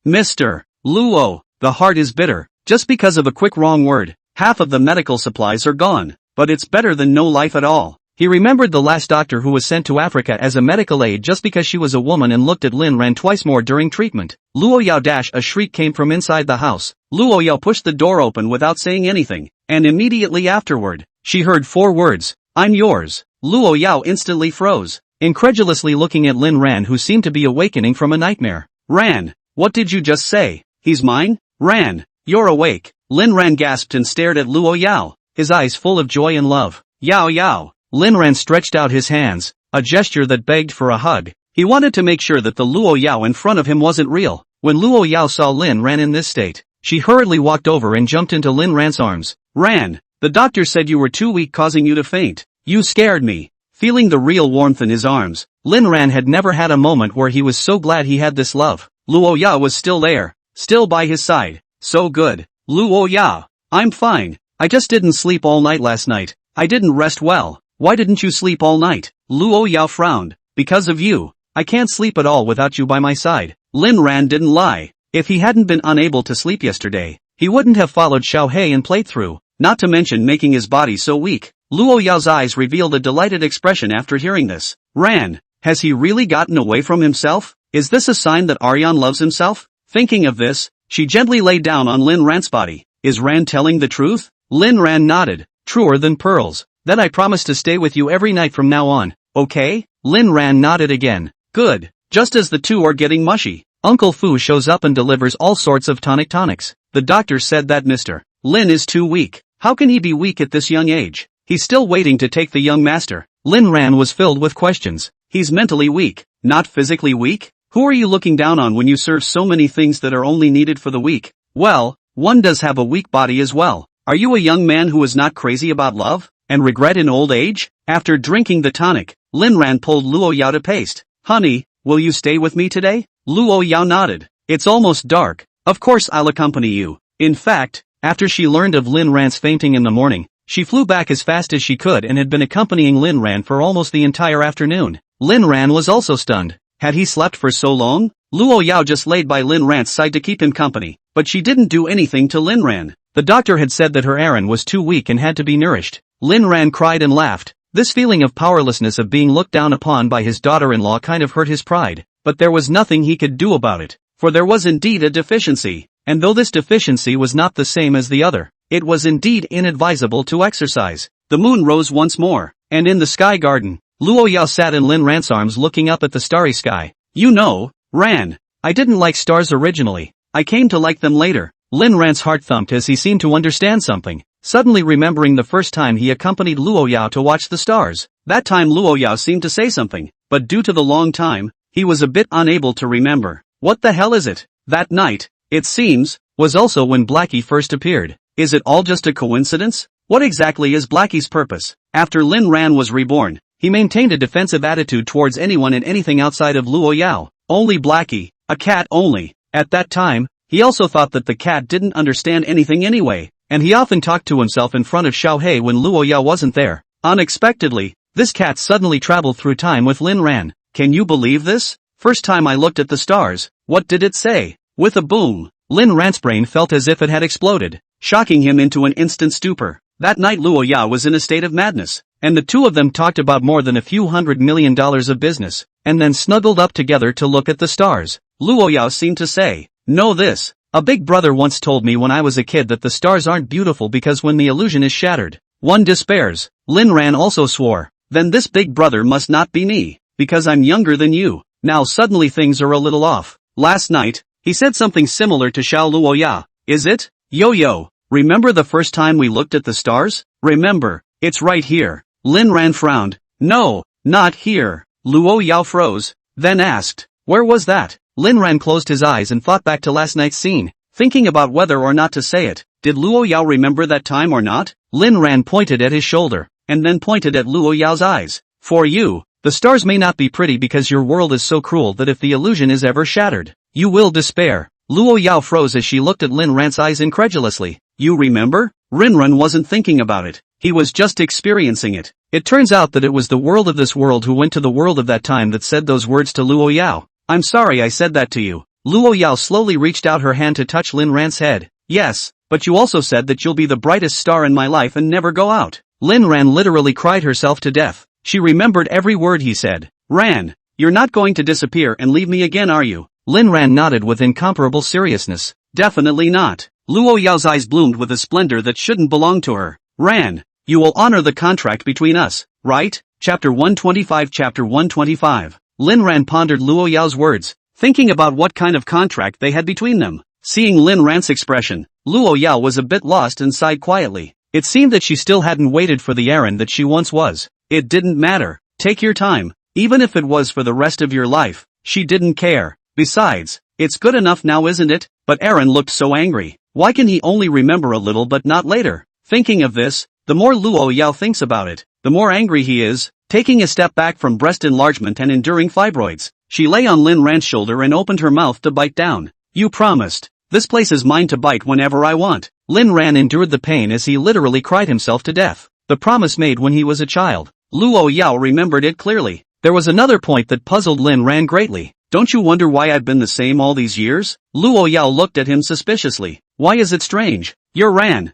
Mr. Luo, the heart is bitter. Just because of a quick wrong word, half of the medical supplies are gone. But it's better than no life at all. He remembered the last doctor who was sent to Africa as a medical aid just because she was a woman and looked at Lin Ran twice more during treatment. Luo Yao a shriek came from inside the house. Luo Yao pushed the door open without saying anything, and immediately afterward, she heard 4 words, I'm yours. Luo Yao instantly froze, incredulously looking at Lin Ran who seemed to be awakening from a nightmare. Ran, what did you just say? He's mine? Ran, you're awake. Lin Ran gasped and stared at Luo Yao, his eyes full of joy and love. Yao Yao. Lin Ran stretched out his hands, a gesture that begged for a hug. He wanted to make sure that the Luo Yao in front of him wasn't real. When Luo Yao saw Lin Ran in this state, she hurriedly walked over and jumped into Lin Ran's arms. Ran, the doctor said you were too weak, causing you to faint. You scared me. Feeling the real warmth in his arms, Lin Ran had never had a moment where he was so glad he had this love. Luo Yao was still there, still by his side. So good. Luo Yao, I'm fine. I just didn't sleep all night last night. I didn't rest well. Why didn't you sleep all night? Luo Yao frowned. Because of you. I can't sleep at all without you by my side. Lin Ran didn't lie. If he hadn't been unable to sleep yesterday, he wouldn't have followed Xiao He and played through, not to mention making his body so weak. Luo Yao's eyes revealed a delighted expression after hearing this. Ran, has he really gotten away from himself? Is this a sign that Aryan loves himself? Thinking of this, she gently lay down on Lin Ran's body. Is Ran telling the truth? Lin Ran nodded. Truer than pearls. Then I promise to stay with you every night from now on, okay? Lin Ran nodded again. Good. Just as the two are getting mushy, Uncle Fu shows up and delivers all sorts of tonics. The doctor said that Mr. Lin is too weak. How can he be weak at this young age? He's still waiting to take the young master. Lin Ran was filled with questions. He's mentally weak, not physically weak? Who are you looking down on when you serve so many things that are only needed for the weak? Well, one does have a weak body as well. Are you a young man who is not crazy about love and regret in old age? After drinking the tonic, Lin Ran pulled Luo Yao to paste. Honey, will you stay with me today? Luo Yao nodded. It's almost dark. Of course I'll accompany you. In fact, after she learned of Lin Ran's fainting in the morning, she flew back as fast as she could and had been accompanying Lin Ran for almost the entire afternoon. Lin Ran was also stunned. Had he slept for so long? Luo Yao just laid by Lin Ran's side to keep him company, but she didn't do anything to Lin Ran. The doctor had said that her Aaron was too weak and had to be nourished. Lin Ran cried and laughed. This feeling of powerlessness of being looked down upon by his daughter-in-law kind of hurt his pride, but there was nothing he could do about it, for there was indeed a deficiency, and though this deficiency was not the same as the other, it was indeed inadvisable to exercise. The moon rose once more, and in the sky garden, Luo Yao sat in Lin Ran's arms looking up at the starry sky. You know, Ran, I didn't like stars originally. I came to like them later. Lin Ran's heart thumped as he seemed to understand something, suddenly remembering the first time he accompanied Luo Yao to watch the stars. That time Luo Yao seemed to say something, but due to the long time, he was a bit unable to remember. What the hell is it? That night, it seems, was also when Blackie first appeared. Is it all just a coincidence? What exactly is Blackie's purpose? After Lin Ran was reborn, he maintained a defensive attitude towards anyone and anything outside of Luo Yao. Only Blackie, a cat only. At that time, he also thought that the cat didn't understand anything anyway, and he often talked to himself in front of Xiao He when Luo Yao wasn't there. Unexpectedly, this cat suddenly traveled through time with Lin Ran. Can you believe this? First time I looked at the stars, what did it say? With a boom, Lin Ran's brain felt as if it had exploded, shocking him into an instant stupor. That night Luo Yao was in a state of madness, and the two of them talked about more than a few $100 million of business, and then snuggled up together to look at the stars. Luo Yao seemed to say, know this, a big brother once told me when I was a kid that the stars aren't beautiful because when the illusion is shattered, one despairs. Lin Ran also swore, then this big brother must not be me, because I'm younger than you. Now suddenly things are a little off. Last night, he said something similar to Xiao Luo Ya. Is it? Yo, remember the first time we looked at the stars? Remember, it's right here. Lin Ran frowned. No, not here. Luo Yao froze, then asked, where was that? Lin Ran closed his eyes and thought back to last night's scene, thinking about whether or not to say it. Did Luo Yao remember that time or not? Lin Ran pointed at his shoulder, and then pointed at Luo Yao's eyes. For you, the stars may not be pretty because your world is so cruel that if the illusion is ever shattered, you will despair. Luo Yao froze as she looked at Lin Ran's eyes incredulously. You remember? Lin Ran wasn't thinking about it. He was just experiencing it. It turns out that it was the world of this world who went to the world of that time that said those words to Luo Yao. I'm sorry I said that to you. Luo Yao slowly reached out her hand to touch Lin Ran's head. Yes, but you also said that you'll be the brightest star in my life and never go out. Lin Ran literally cried herself to death. She remembered every word he said. Ran, you're not going to disappear and leave me again, are you? Lin Ran nodded with incomparable seriousness. Definitely not. Luo Yao's eyes bloomed with a splendor that shouldn't belong to her. Ran, you will honor the contract between us, right? Chapter 125. Chapter 125. Lin Ran pondered Luo Yao's words, thinking about what kind of contract they had between them. Seeing Lin Ran's expression, Luo Yao was a bit lost and sighed quietly. It seemed that she still hadn't waited for the errand that she once was. It didn't matter. Take your time. Even if it was for the rest of your life, she didn't care. Besides, it's good enough now, isn't it? But Aaron looked so angry. Why can he only remember a little but not later? Thinking of this, the more Luo Yao thinks about it, the more angry he is. Taking a step back from breast enlargement and enduring fibroids, she lay on Lin Ran's shoulder and opened her mouth to bite down. You promised. This place is mine to bite whenever I want. Lin Ran endured the pain as he literally cried himself to death. The promise made when he was a child. Luo Yao remembered it clearly. There was another point that puzzled Lin Ran greatly. Don't you wonder why I've been the same all these years? Luo Yao looked at him suspiciously. Why is it strange? You're Ran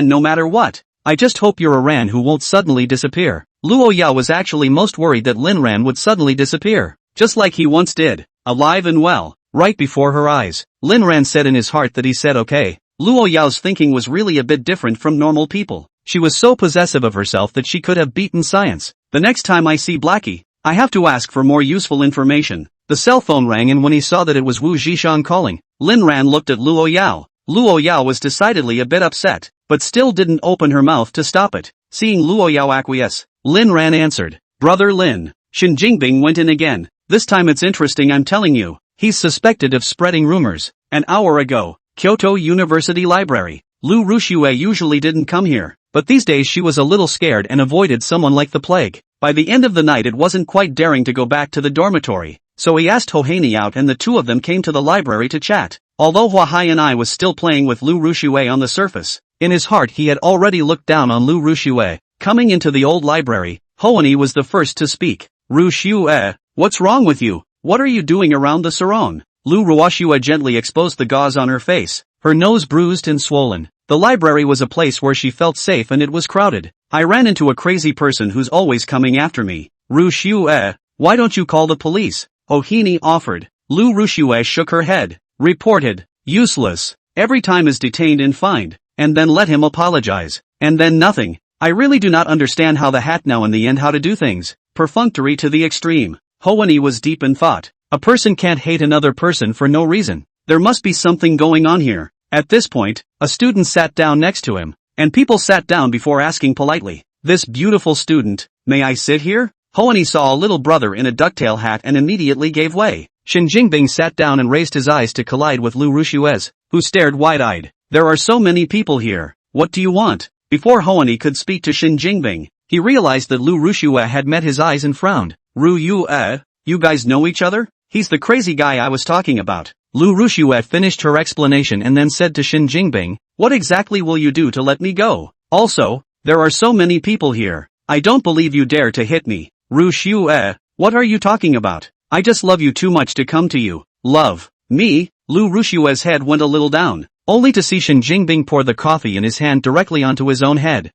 no matter what. I just hope you're a Ran who won't suddenly disappear. Luo Yao was actually most worried that Lin Ran would suddenly disappear. Just like he once did. Alive and well. Right before her eyes. Lin Ran said in his heart that he said okay. Luo Yao's thinking was really a bit different from normal people. She was so possessive of herself that she could have beaten science. The next time I see Blackie, I have to ask for more useful information. The cell phone rang, and when he saw that it was Wu Zhishan calling, Lin Ran looked at Luo Yao. Luo Yao was decidedly a bit upset, but still didn't open her mouth to stop it. Seeing Luo Yao acquiesce, Lin Ran answered, Brother Lin. Shin Jingbing went in again. This time it's interesting, I'm telling you. He's suspected of spreading rumors. An hour ago, Kyoto University Library. Lu Rushue usually didn't come here, but these days she was a little scared and avoided someone like the plague. By the end of the night it wasn't quite daring to go back to the dormitory, so he asked Ho Haney out and the two of them came to the library to chat. Although Hua Hai and I was still playing with Lu Rushue on the surface, in his heart he had already looked down on Lu Rushue. Coming into the old library, Hoani was the first to speak. Rushue, what's wrong with you? What are you doing around the sarong? Lu Rushue gently exposed the gauze on her face, her nose bruised and swollen. The library was a place where she felt safe and it was crowded. I ran into a crazy person who's always coming after me. Rushue, why don't you call the police? Ohini offered. Lu Rushue shook her head. Reported. Useless. Every time is detained and fined, and then let him apologize. And then nothing. I really do not understand how the hat now in the end how to do things. Perfunctory to the extreme. Hoani was deep in thought. A person can't hate another person for no reason. There must be something going on here. At this point, a student sat down next to him, and people sat down before asking politely. This beautiful student, may I sit here? Hoani saw a little brother in a ducktail hat and immediately gave way. Shin Jingbing sat down and raised his eyes to collide with Lu Rushue's, who stared wide-eyed. There are so many people here. What do you want? Before Hoani could speak to Shin Jingbing, he realized that Lu Rushue had met his eyes and frowned. You guys know each other? He's the crazy guy I was talking about. Lu Rushue finished her explanation and then said to Shin Jingbing, what exactly will you do to let me go? Also, there are so many people here. I don't believe you dare to hit me. Rushue, what are you talking about? I just love you too much to come to you. Love me? Lu Rushue's head went a little down, only to see Shin Jingbing pour the coffee in his hand directly onto his own head.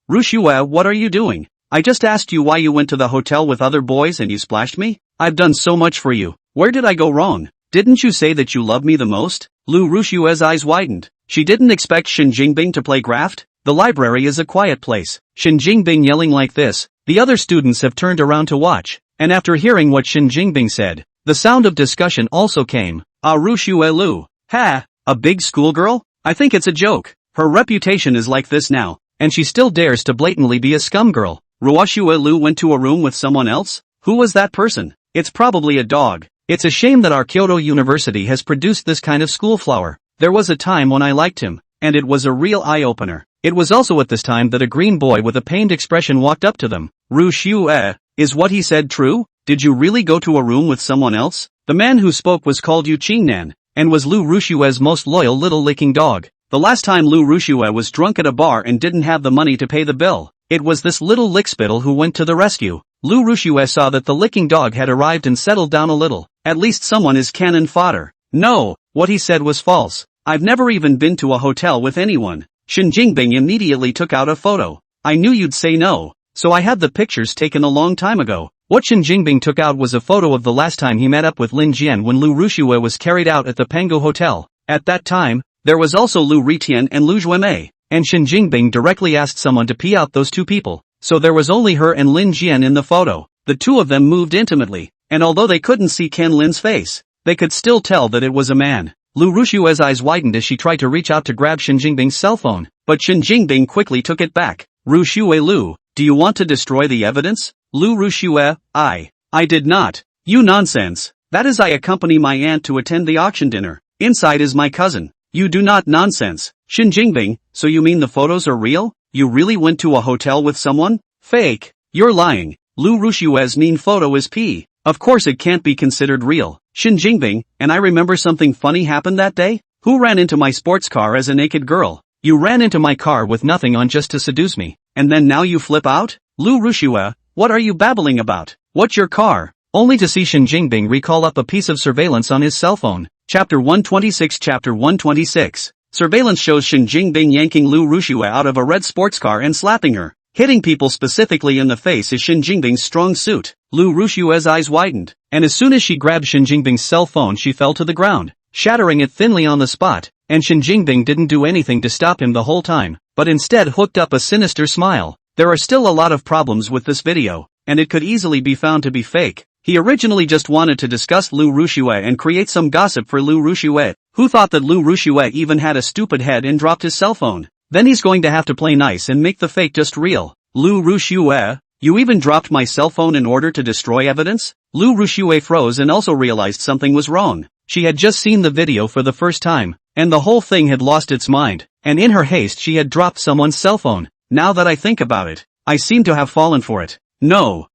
Rushue, what are you doing? I just asked you why you went to the hotel with other boys and you splashed me? I've done so much for you. Where did I go wrong? Didn't you say that you love me the most? Lu Rushue's eyes widened. She didn't expect Shin Jingbing to play graft. The library is a quiet place. Shin Jingbing yelling like this, the other students have turned around to watch, and after hearing what Shin Jingbing said, the sound of discussion also came. Rushue Lu. Ha! A big schoolgirl? I think it's a joke. Her reputation is like this now, and she still dares to blatantly be a scum girl. Rushue Lu went to a room with someone else? Who was that person? It's probably a dog. It's a shame that our Kyoto University has produced this kind of schoolflower. There was a time when I liked him, and it was a real eye-opener. It was also at this time that a green boy with a pained expression walked up to them. Rushue, is what he said true? Did you really go to a room with someone else? The man who spoke was called Yu Qingnan, and was Lu Rushue's most loyal little licking dog. The last time Lu Rushue was drunk at a bar and didn't have the money to pay the bill, it was this little lickspittle who went to the rescue. Lu Rushue saw that the licking dog had arrived and settled down a little. At least someone is cannon fodder. No, what he said was false. I've never even been to a hotel with anyone. Shin Jingbing immediately took out a photo. I knew you'd say no, so I had the pictures taken a long time ago. What Shin Jingbing took out was a photo of the last time he met up with Lin Jian when Lu Rushue was carried out at the Pango Hotel. At that time, there was also Lu Ritian and Lu Zhuemei, and Shin Jingbing directly asked someone to pee out those two people. So there was only her and Lin Jian in the photo. The two of them moved intimately, and although they couldn't see Ken Lin's face, they could still tell that it was a man. Lu Rushue's eyes widened as she tried to reach out to grab Shin Jingbing's cell phone, but Shin Jingbing quickly took it back. Rushue Lu, do you want to destroy the evidence? Lu Rushue, I did not. You nonsense. That is, I accompany my aunt to attend the auction dinner. Inside is my cousin. You do not nonsense. Shin Jingbing, so you mean the photos are real? You really went to a hotel with someone? Fake. You're lying. Lu Rushue's mean photo is P. Of course it can't be considered real. Shin Jingbing, and I remember something funny happened that day? Who ran into my sports car as a naked girl? You ran into my car with nothing on just to seduce me, and then now you flip out? Lu Rushue, what are you babbling about? What's your car? Only to see Shin Jingbing recall up a piece of surveillance on his cell phone. Chapter 126. Chapter 126. Surveillance shows Shin Jingbing yanking Lu Rushue out of a red sports car and slapping her. Hitting people specifically in the face is Shin Jingbing's strong suit. Lu Rushue's eyes widened, and as soon as she grabbed Shin Jingbing's cell phone she fell to the ground, shattering it thinly on the spot, and Shin Jingbing didn't do anything to stop him the whole time, but instead hooked up a sinister smile. There are still a lot of problems with this video, and it could easily be found to be fake. He originally just wanted to discuss Lu Rushue and create some gossip for Lu Rushue. Who thought that Lu Rushue even had a stupid head and dropped his cell phone? Then he's going to have to play nice and make the fake just real. Lu Rushue, you even dropped my cell phone in order to destroy evidence? Lu Rushue froze and also realized something was wrong. She had just seen the video for the first time, and the whole thing had lost its mind, and in her haste she had dropped someone's cell phone. Now that I think about it, I seem to have fallen for it. No,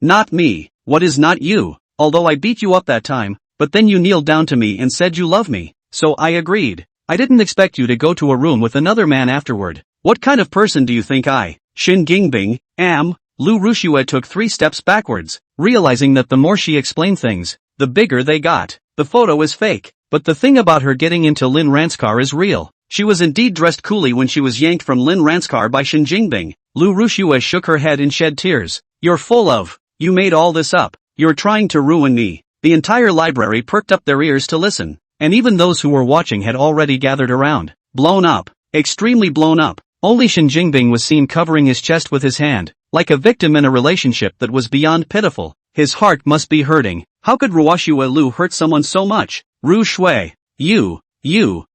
not me. What is not you? Although I beat you up that time, but then you kneeled down to me and said you love me, so I agreed. I didn't expect you to go to a room with another man afterward. What kind of person do you think I, Shin Jingbing, am? Lu Rushue took 3 steps backwards, realizing that the more she explained things, the bigger they got. The photo is fake, but the thing about her getting into Lin Rant's car is real. She was indeed dressed coolly when she was yanked from Lin Rant's car by Shin Jingbing. Lu Rushue shook her head and shed tears. You're full of. You made all this up. You're trying to ruin me. The entire library perked up their ears to listen, and even those who were watching had already gathered around. Blown up. Extremely blown up. Only Shin Jingbing was seen covering his chest with his hand, like a victim in a relationship that was beyond pitiful. His heart must be hurting. How could Ruoshue Lu hurt someone so much? Ru Shui. You,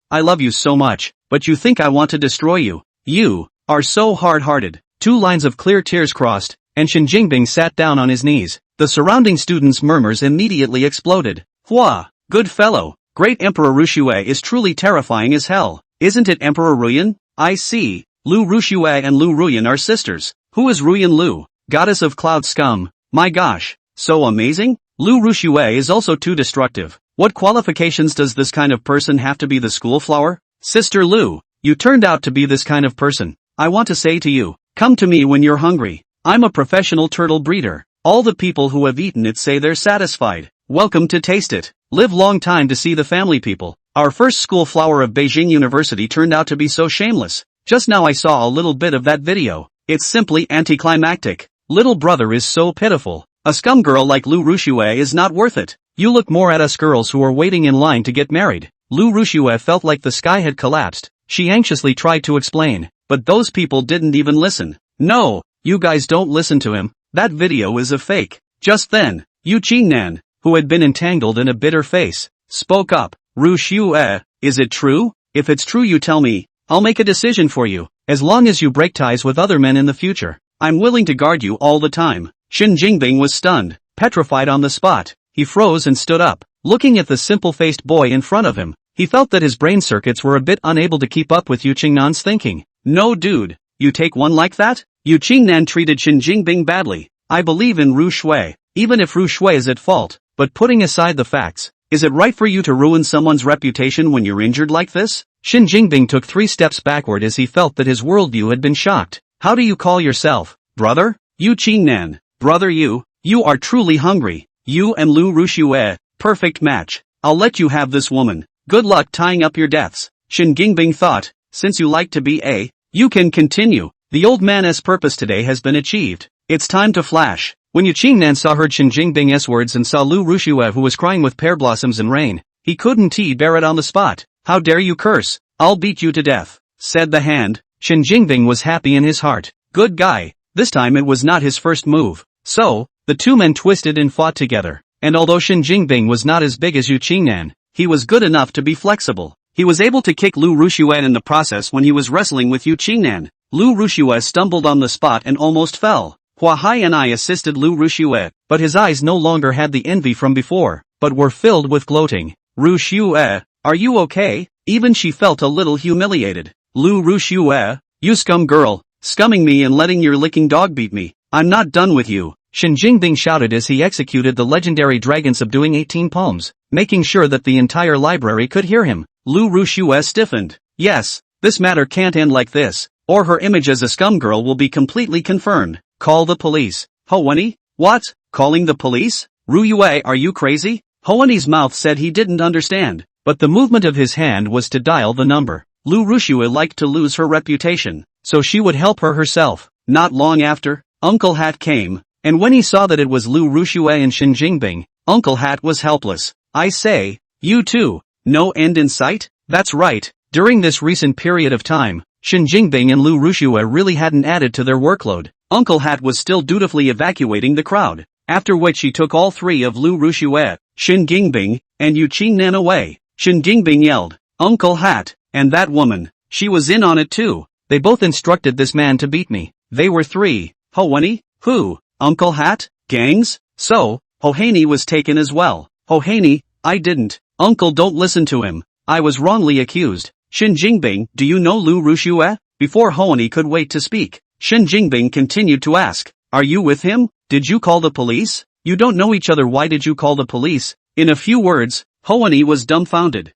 I love you so much, but you think I want to destroy you. You are so hard-hearted. 2 lines of clear tears crossed, and Shin Jingbing sat down on his knees. The surrounding students' murmurs immediately exploded. Hua, good fellow, great Emperor Rushue is truly terrifying as hell. Isn't it Emperor Ruyan? I see. Lu Rushue and Lu Ruyan are sisters. Who is Ruyan Lu? Goddess of cloud scum. My gosh, so amazing? Lu Rushue is also too destructive. What qualifications does this kind of person have to be the school flower? Sister Lu, you turned out to be this kind of person. I want to say to you, come to me when you're hungry. I'm a professional turtle breeder. All the people who have eaten it say they're satisfied. Welcome to taste it. Live long time to see the family people. Our first school flower of Beijing University turned out to be so shameless. Just now I saw a little bit of that video. It's simply anticlimactic. Little brother is so pitiful. A scum girl like Lu Rushue is not worth it. You look more at us girls who are waiting in line to get married. Lu Rushue felt like the sky had collapsed. She anxiously tried to explain, but those people didn't even listen. No, you guys don't listen to him. That video is a fake. Just then, Yu Qingnan, who had been entangled in a bitter face, spoke up. Rushue, is it true? If it's true you tell me. I'll make a decision for you. As long as you break ties with other men in the future, I'm willing to guard you all the time. Shin Jingbing was stunned, petrified on the spot. He froze and stood up, looking at the simple-faced boy in front of him. He felt that his brain circuits were a bit unable to keep up with Yu Qingnan's thinking. No dude, you take one like that? Yu Qingnan treated Shin Jingbing badly. I believe in Ru Shui, even if Ru Shui is at fault, but putting aside the facts, is it right for you to ruin someone's reputation when you're injured like this? Shin Jingbing took 3 steps backward as he felt that his worldview had been shocked. How do you call yourself, brother? Yu Qingnan. Brother you are truly hungry. You and Lu Rushue, perfect match. I'll let you have this woman. Good luck tying up your deaths. Shin Jingbing thought, since you like to be you can continue. The old man's purpose today has been achieved. It's time to flash. When Yu Qingnan heard Shin Jingbing's words and saw Lu Rushue who was crying with pear blossoms and rain, he couldn't bear it on the spot. How dare you curse? I'll beat you to death, said the hand. Shin Jingbing was happy in his heart. Good guy. This time it was not his first move. So, the 2 men twisted and fought together. And although Shin Jingbing was not as big as Yu Qingnan, he was good enough to be flexible. He was able to kick Lu Rushue in the process when he was wrestling with Yu Qingnan. Lu Rushue stumbled on the spot and almost fell. Hua Hai and I assisted Lu Rushue, but his eyes no longer had the envy from before, but were filled with gloating. Rushue, are you okay? Even she felt a little humiliated. Lu Rushue, you scum girl, scumming me and letting your licking dog beat me. I'm not done with you. Shin Jingbing shouted as he executed the legendary dragon subduing 18 palms, making sure that the entire library could hear him. Lu Rushue stiffened. Yes, this matter can't end like this, or her image as a scum girl will be completely confirmed. Call the police. Hoani? What? Calling the police? Ruyue, are you crazy? Hoani's mouth said he didn't understand, but the movement of his hand was to dial the number. Lu Rushue liked to lose her reputation, so she would help her herself. Not long after, Uncle Hat came, and when he saw that it was Lu Rushue and Shin Jingbing, Uncle Hat was helpless. I say, you too, no end in sight? That's right, during this recent period of time, Shin Jingbing and Lu Rushue really hadn't added to their workload. Uncle Hat was still dutifully evacuating the crowd, after which he took all three of Lu Rushue, Shin Jingbing, and Yu Qingnan away. Shin Jingbing yelled, Uncle Hat, and that woman, she was in on it too. They both instructed this man to beat me. They were three. Hoani? Who? Uncle Hat? Gangs? So, Hohaney was taken as well. Hohaney, I didn't. Uncle, don't listen to him. I was wrongly accused. Shin Jingbing, do you know Lu Rushue? Before Hoani could wait to speak, Shin Jingbing continued to ask, are you with him? Did you call the police? You don't know each other, why did you call the police? In a few words, Hoani was dumbfounded.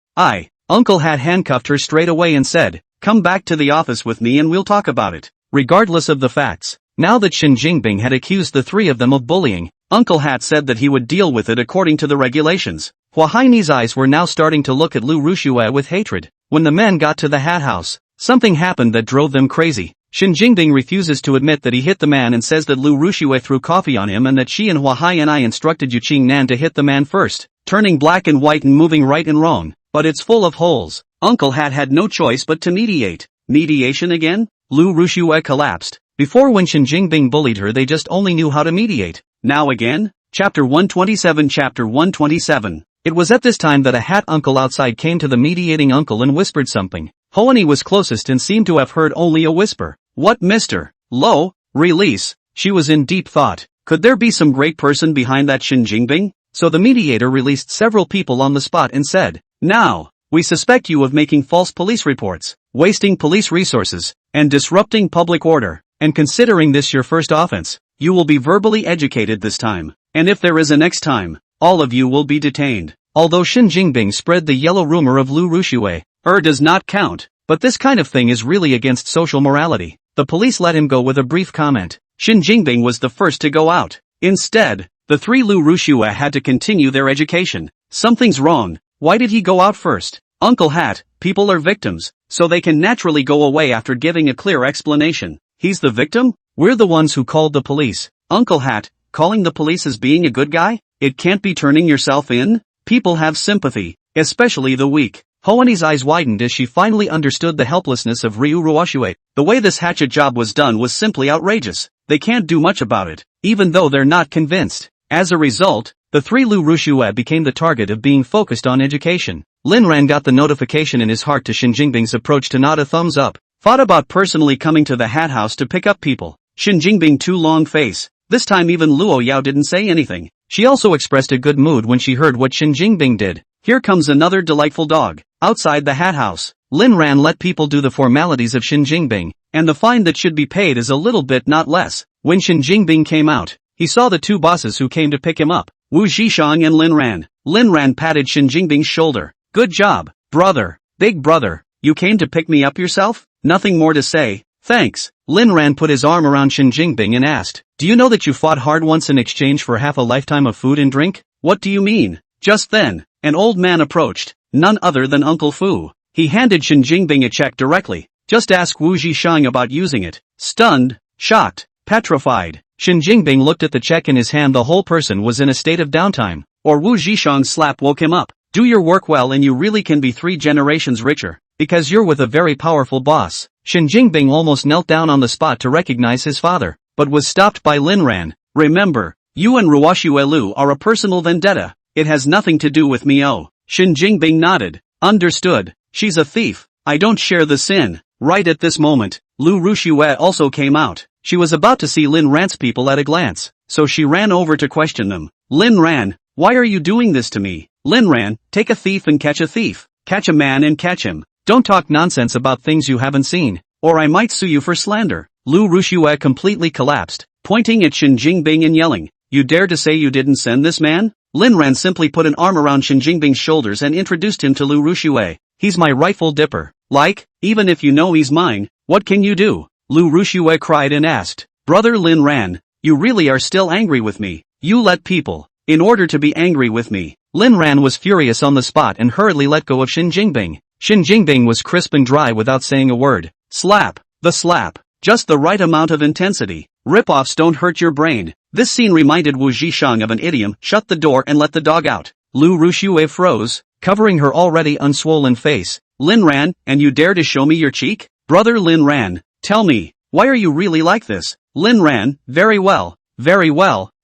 Uncle Hat handcuffed her straight away and said, come back to the office with me and we'll talk about it. Regardless of the facts, now that Shin Jingbing had accused the three of them of bullying, Uncle Hat said that he would deal with it according to the regulations. Hua Hai's eyes were now starting to look at Lu Rushue with hatred. When the men got to the hat house, something happened that drove them crazy. Shin Jingbing refuses to admit that he hit the man and says that Lu Rushue threw coffee on him and that she and Hua Hai and I instructed Yu Qingnan to hit the man first, turning black and white and moving right and wrong. But it's full of holes. Uncle Hat had no choice but to mediate. Mediation again? Lu Rushue collapsed. Before, when Shin Jingbing bullied her, they just only knew how to mediate. Now again? Chapter 127. Chapter 127. It was at this time that a hat uncle outside came to the mediating uncle and whispered something. Hoani was closest and seemed to have heard only a whisper. What, Mr. Lo? Release. She was in deep thought. Could there be some great person behind that Shin Jingbing? So the mediator released several people on the spot and said, now, we suspect you of making false police reports, wasting police resources, and disrupting public order. And considering this your first offense, you will be verbally educated this time. And if there is a next time, all of you will be detained. Although Shin Jingbing spread the yellow rumor of Lu Rushue, does not count. But this kind of thing is really against social morality. The police let him go with a brief comment. Shin Jingbing was the first to go out. Instead, the three Lu Rushue had to continue their education. Something's wrong. Why did he go out first? Uncle Hat, people are victims, so they can naturally go away after giving a clear explanation. He's the victim? We're the ones who called the police. Uncle Hat, calling the police as being a good guy? It can't be turning yourself in? People have sympathy, especially the weak. Hoani's eyes widened as she finally understood the helplessness of Ryu Ruashue. The way this hatchet job was done was simply outrageous. They can't do much about it, even though they're not convinced. As a result, the three Lu Rushue became the target of being focused on education. Linran got the notification in his heart to Shin Jingbing's approach to nod a thumbs up. Thought about personally coming to the hat house to pick up people. Shin Jingbing too long face. This time even Luo Yao didn't say anything. She also expressed a good mood when she heard what Shin Jingbing did. Here comes another delightful dog. Outside the hat house, Linran let people do the formalities of Shin Jingbing, and the fine that should be paid is a little bit not less. When Shin Jingbing came out, he saw the two bosses who came to pick him up, Wu Zhishang and Linran. Linran patted Shin Jingbing's shoulder. Good job, brother. Big brother, you came to pick me up yourself? Nothing more to say, thanks. Linran put his arm around Shin Jingbing and asked, do you know that you fought hard once in exchange for half a lifetime of food and drink? What do you mean? Just then, an old man approached, none other than Uncle Fu. He handed Shin Jingbing a check directly. Just ask Wu Zhishang about using it. Stunned, shocked, petrified, Shin Jingbing looked at the check in his hand. The whole person was in a state of downtime, or Wu Zhishang's slap woke him up. Do your work well and you really can be 3 generations richer, because you're with a very powerful boss. Shin Jingbing almost knelt down on the spot to recognize his father, but was stopped by Linran. Remember, you and Ruashue Lu are a personal vendetta. It has nothing to do with me. Oh. Shin Jingbing nodded. Understood. She's a thief. I don't share the sin. Right at this moment, Lu Rushue also came out. She was about to see Lin Ran's people at a glance, so she ran over to question them. Lin Ran, why are you doing this to me? Lin Ran, take a thief and catch a thief. Catch a man and catch him. Don't talk nonsense about things you haven't seen, or I might sue you for slander. Lu Rushue completely collapsed, pointing at Shin Jingbing and yelling, you dare to say you didn't send this man? Lin Ran simply put an arm around Shin Jingbing's shoulders and introduced him to Lu Rushue. He's my rightful dipper. Like, even if you know he's mine, what can you do? Lu Rushue cried and asked, Brother Lin Ran, you really are still angry with me? You let people, in order to be angry with me. Lin Ran was furious on the spot and hurriedly let go of Shin Jingbing. Shin Jingbing was crisp and dry without saying a word. Slap. The slap. Just the right amount of intensity. Rip-offs don't hurt your brain. This scene reminded Wu Zhishang of an idiom, shut the door and let the dog out. Lu Rushue froze, covering her already unswollen face. Lin Ran, and you dare to show me your cheek? Brother Lin Ran, tell me, why are you really like this? Lin Ran, very well.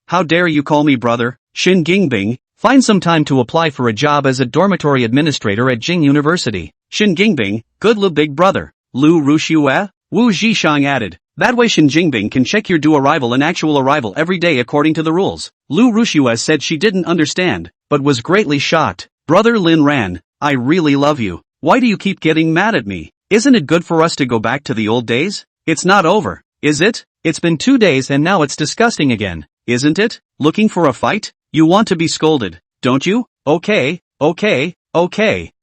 How dare you call me brother? Shin Jingbing, find some time to apply for a job as a dormitory administrator at Jing University. Shin Jingbing, good Lu big brother. Lu Rushue? Wu Zhishang added. That way Shin Jingbing can check your due arrival and actual arrival every day according to the rules. Lu Rushue said she didn't understand, but was greatly shocked. Brother Lin Ran, I really love you. Why do you keep getting mad at me? Isn't it good for us to go back to the old days? It's not over, is it? It's been 2 days and now it's disgusting again, isn't it? Looking for a fight? You want to be scolded, don't you? Okay.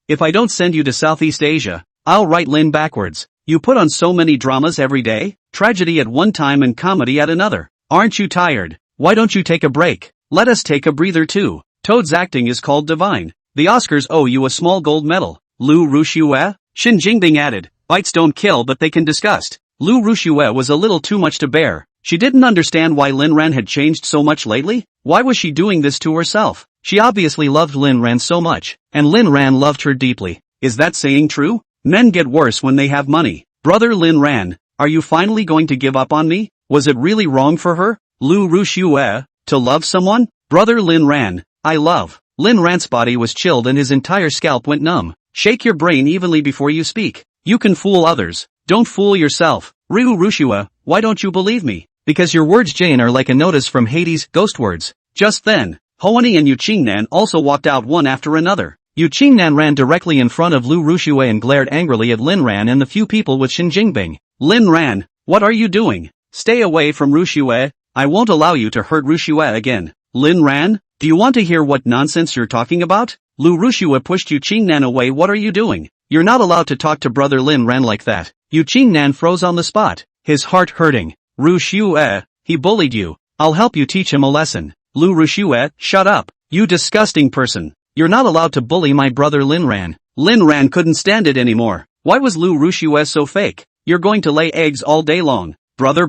If I don't send you to Southeast Asia, I'll write Lin backwards. You put on so many dramas every day, tragedy at one time and comedy at another. Aren't you tired? Why don't you take a break? Let us take a breather too. Toad's acting is called divine. The Oscars owe you a small gold medal. Lu Rushue? Shin Jingbing added, bites don't kill but they can disgust. Lu Rushue was a little too much to bear. She didn't understand why Lin Ran had changed so much lately. Why was she doing this to herself? She obviously loved Lin Ran so much, and Lin Ran loved her deeply. Is that saying true? Men get worse when they have money. Brother Lin Ran, are you finally going to give up on me? Was it really wrong for her, Lu Rushue, to love someone? Brother Lin Ran, I love. Lin Ran's body was chilled and his entire scalp went numb. Shake your brain evenly before you speak. You can fool others. Don't fool yourself. Ryu Rushue, why don't you believe me? Because your words Jane are like a notice from Hades, ghost words. Just then, Hoani and Yu Qingnan also walked out one after another. Yu Qingnan ran directly in front of Lu Rushue and glared angrily at Lin Ran and the few people with Shin Jingbing. Lin Ran, what are you doing? Stay away from Rushue. I won't allow you to hurt Rushue again. Lin Ran, do you want to hear what nonsense you're talking about? Lu Rushue pushed Yu Qingnan away. What are you doing? You're not allowed to talk to brother Lin Ran like that. Yu Qingnan froze on the spot, his heart hurting. Rushue, he bullied you. I'll help you teach him a lesson. Lu Rushue, shut up, you disgusting person. You're not allowed to bully my brother Lin Ran. Lin Ran couldn't stand it anymore. Why was Lu Rushue so fake? You're going to lay eggs all day long. Brother?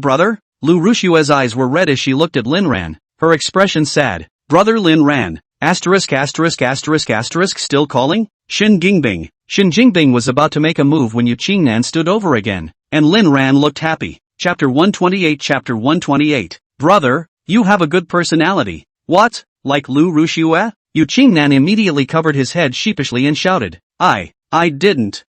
Lu Rushue's eyes were red as she looked at Lin Ran, her expression sad. Brother Lin Ran, ****** still calling? Shin Jingbing. Shin Jingbing was about to make a move when Yu Qingnan stood over again, and Lin Ran looked happy. Chapter 128. Brother, you have a good personality. What? Like Lu Rushue? Yu Qingnan immediately covered his head sheepishly and shouted, I didn't.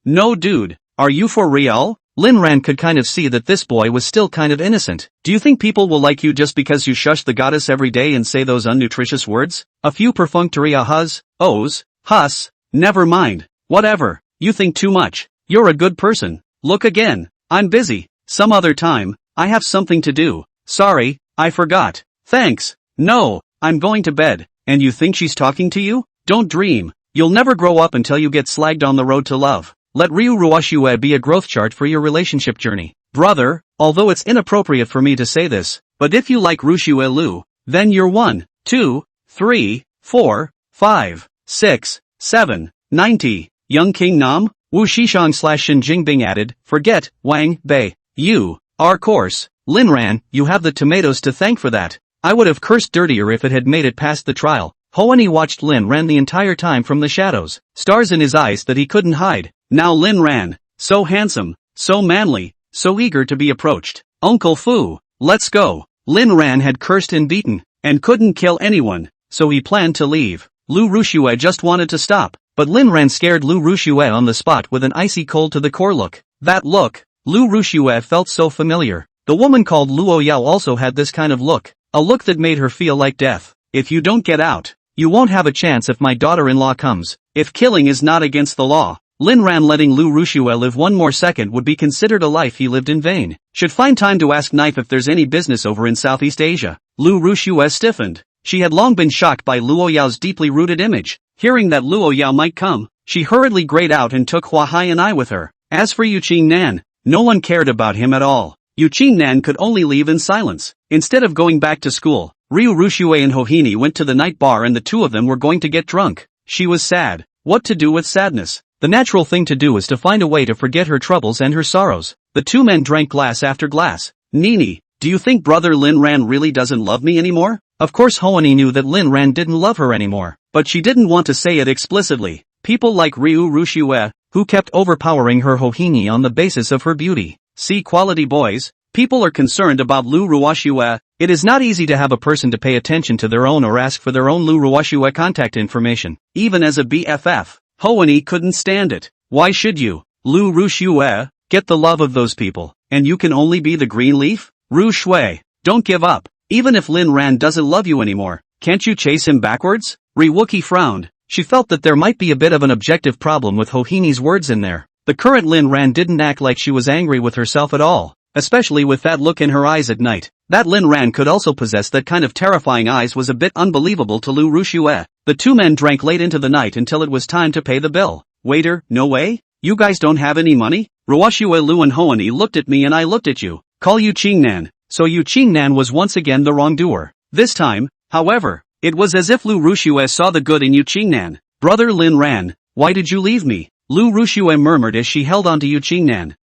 No dude, are you for real? Lin Ran could kind of see that this boy was still kind of innocent. Do you think people will like you just because you shush the goddess every day and say those unnutritious words? A few perfunctory ahas, ohs, hus, never mind. Whatever, you think too much. You're a good person. Look again. I'm busy. Some other time. I have something to do. Sorry, I forgot. Thanks. No, I'm going to bed. And you think she's talking to you? Don't dream. You'll never grow up until you get slagged on the road to love. Let Ryu Ruashue be a growth chart for your relationship journey. Brother, although it's inappropriate for me to say this, but if you like Rushue Lu, then you're 1, 2, 3, 4, 5, 6, 7, 90. Young King Nam? Wu Shishang/Shin Jingbing added, forget, Wang Bei. You are coarse. Lin Ran, you have the tomatoes to thank for that. I would have cursed dirtier if it had made it past the trial. Hoani watched Lin Ran the entire time from the shadows, stars in his eyes that he couldn't hide. Now Lin Ran, so handsome, so manly, so eager to be approached. Uncle Fu, let's go. Lin Ran had cursed and beaten, and couldn't kill anyone, so he planned to leave. Lu Rushue just wanted to stop, but Lin Ran scared Lu Rushue on the spot with an icy cold to the core look. That look, Lu Rushue felt so familiar. The woman called Luo Yao also had this kind of look. A look that made her feel like death. If you don't get out, you won't have a chance if my daughter-in-law comes. If killing is not against the law, Lin Ran letting Lu Rushue live one more second would be considered a life he lived in vain. Should find time to ask Knife if there's any business over in Southeast Asia. Lu Rushue stiffened. She had long been shocked by Luo Yao's deeply rooted image. Hearing that Luo Yao might come, she hurriedly grayed out and took Hua Hai and I with her. As for Yu Qingnan, no one cared about him at all. Yu Qingnan could only leave in silence. Instead of going back to school, Ryu Rushue and Hohini went to the night bar and the two of them were going to get drunk. She was sad. What to do with sadness? The natural thing to do is to find a way to forget her troubles and her sorrows. The two men drank glass after glass. Nini, do you think brother Lin Ran really doesn't love me anymore? Of course Hoani knew that Lin Ran didn't love her anymore, but she didn't want to say it explicitly. People like Ryu Rushue, who kept overpowering her Hohini on the basis of her beauty. See quality boys? People are concerned about Lu Ruashue. It is not easy to have a person to pay attention to their own or ask for their own Lu Ruashue contact information, even as a BFF. Hoani couldn't stand it. Why should you? Lu Rushue, get the love of those people, and you can only be the green leaf? Rushue, don't give up. Even if Lin Ran doesn't love you anymore, can't you chase him backwards? Riwookie frowned. She felt that there might be a bit of an objective problem with Hohini's words in there. The current Lin Ran didn't act like she was angry with herself at all, especially with that look in her eyes at night. That Lin Ran could also possess that kind of terrifying eyes was a bit unbelievable to Lu Rushue. The two men drank late into the night until it was time to pay the bill. Waiter, no way? You guys don't have any money? Ruashue, Lu and Hoani looked at me and I looked at you. Call Yu Qingnan. So Yu Qingnan was once again the wrongdoer. This time, however, it was as if Lu Rushue saw the good in Yu Qingnan. Brother Lin Ran, why did you leave me? Lu Rushue murmured as she held on to Yu Qingnan.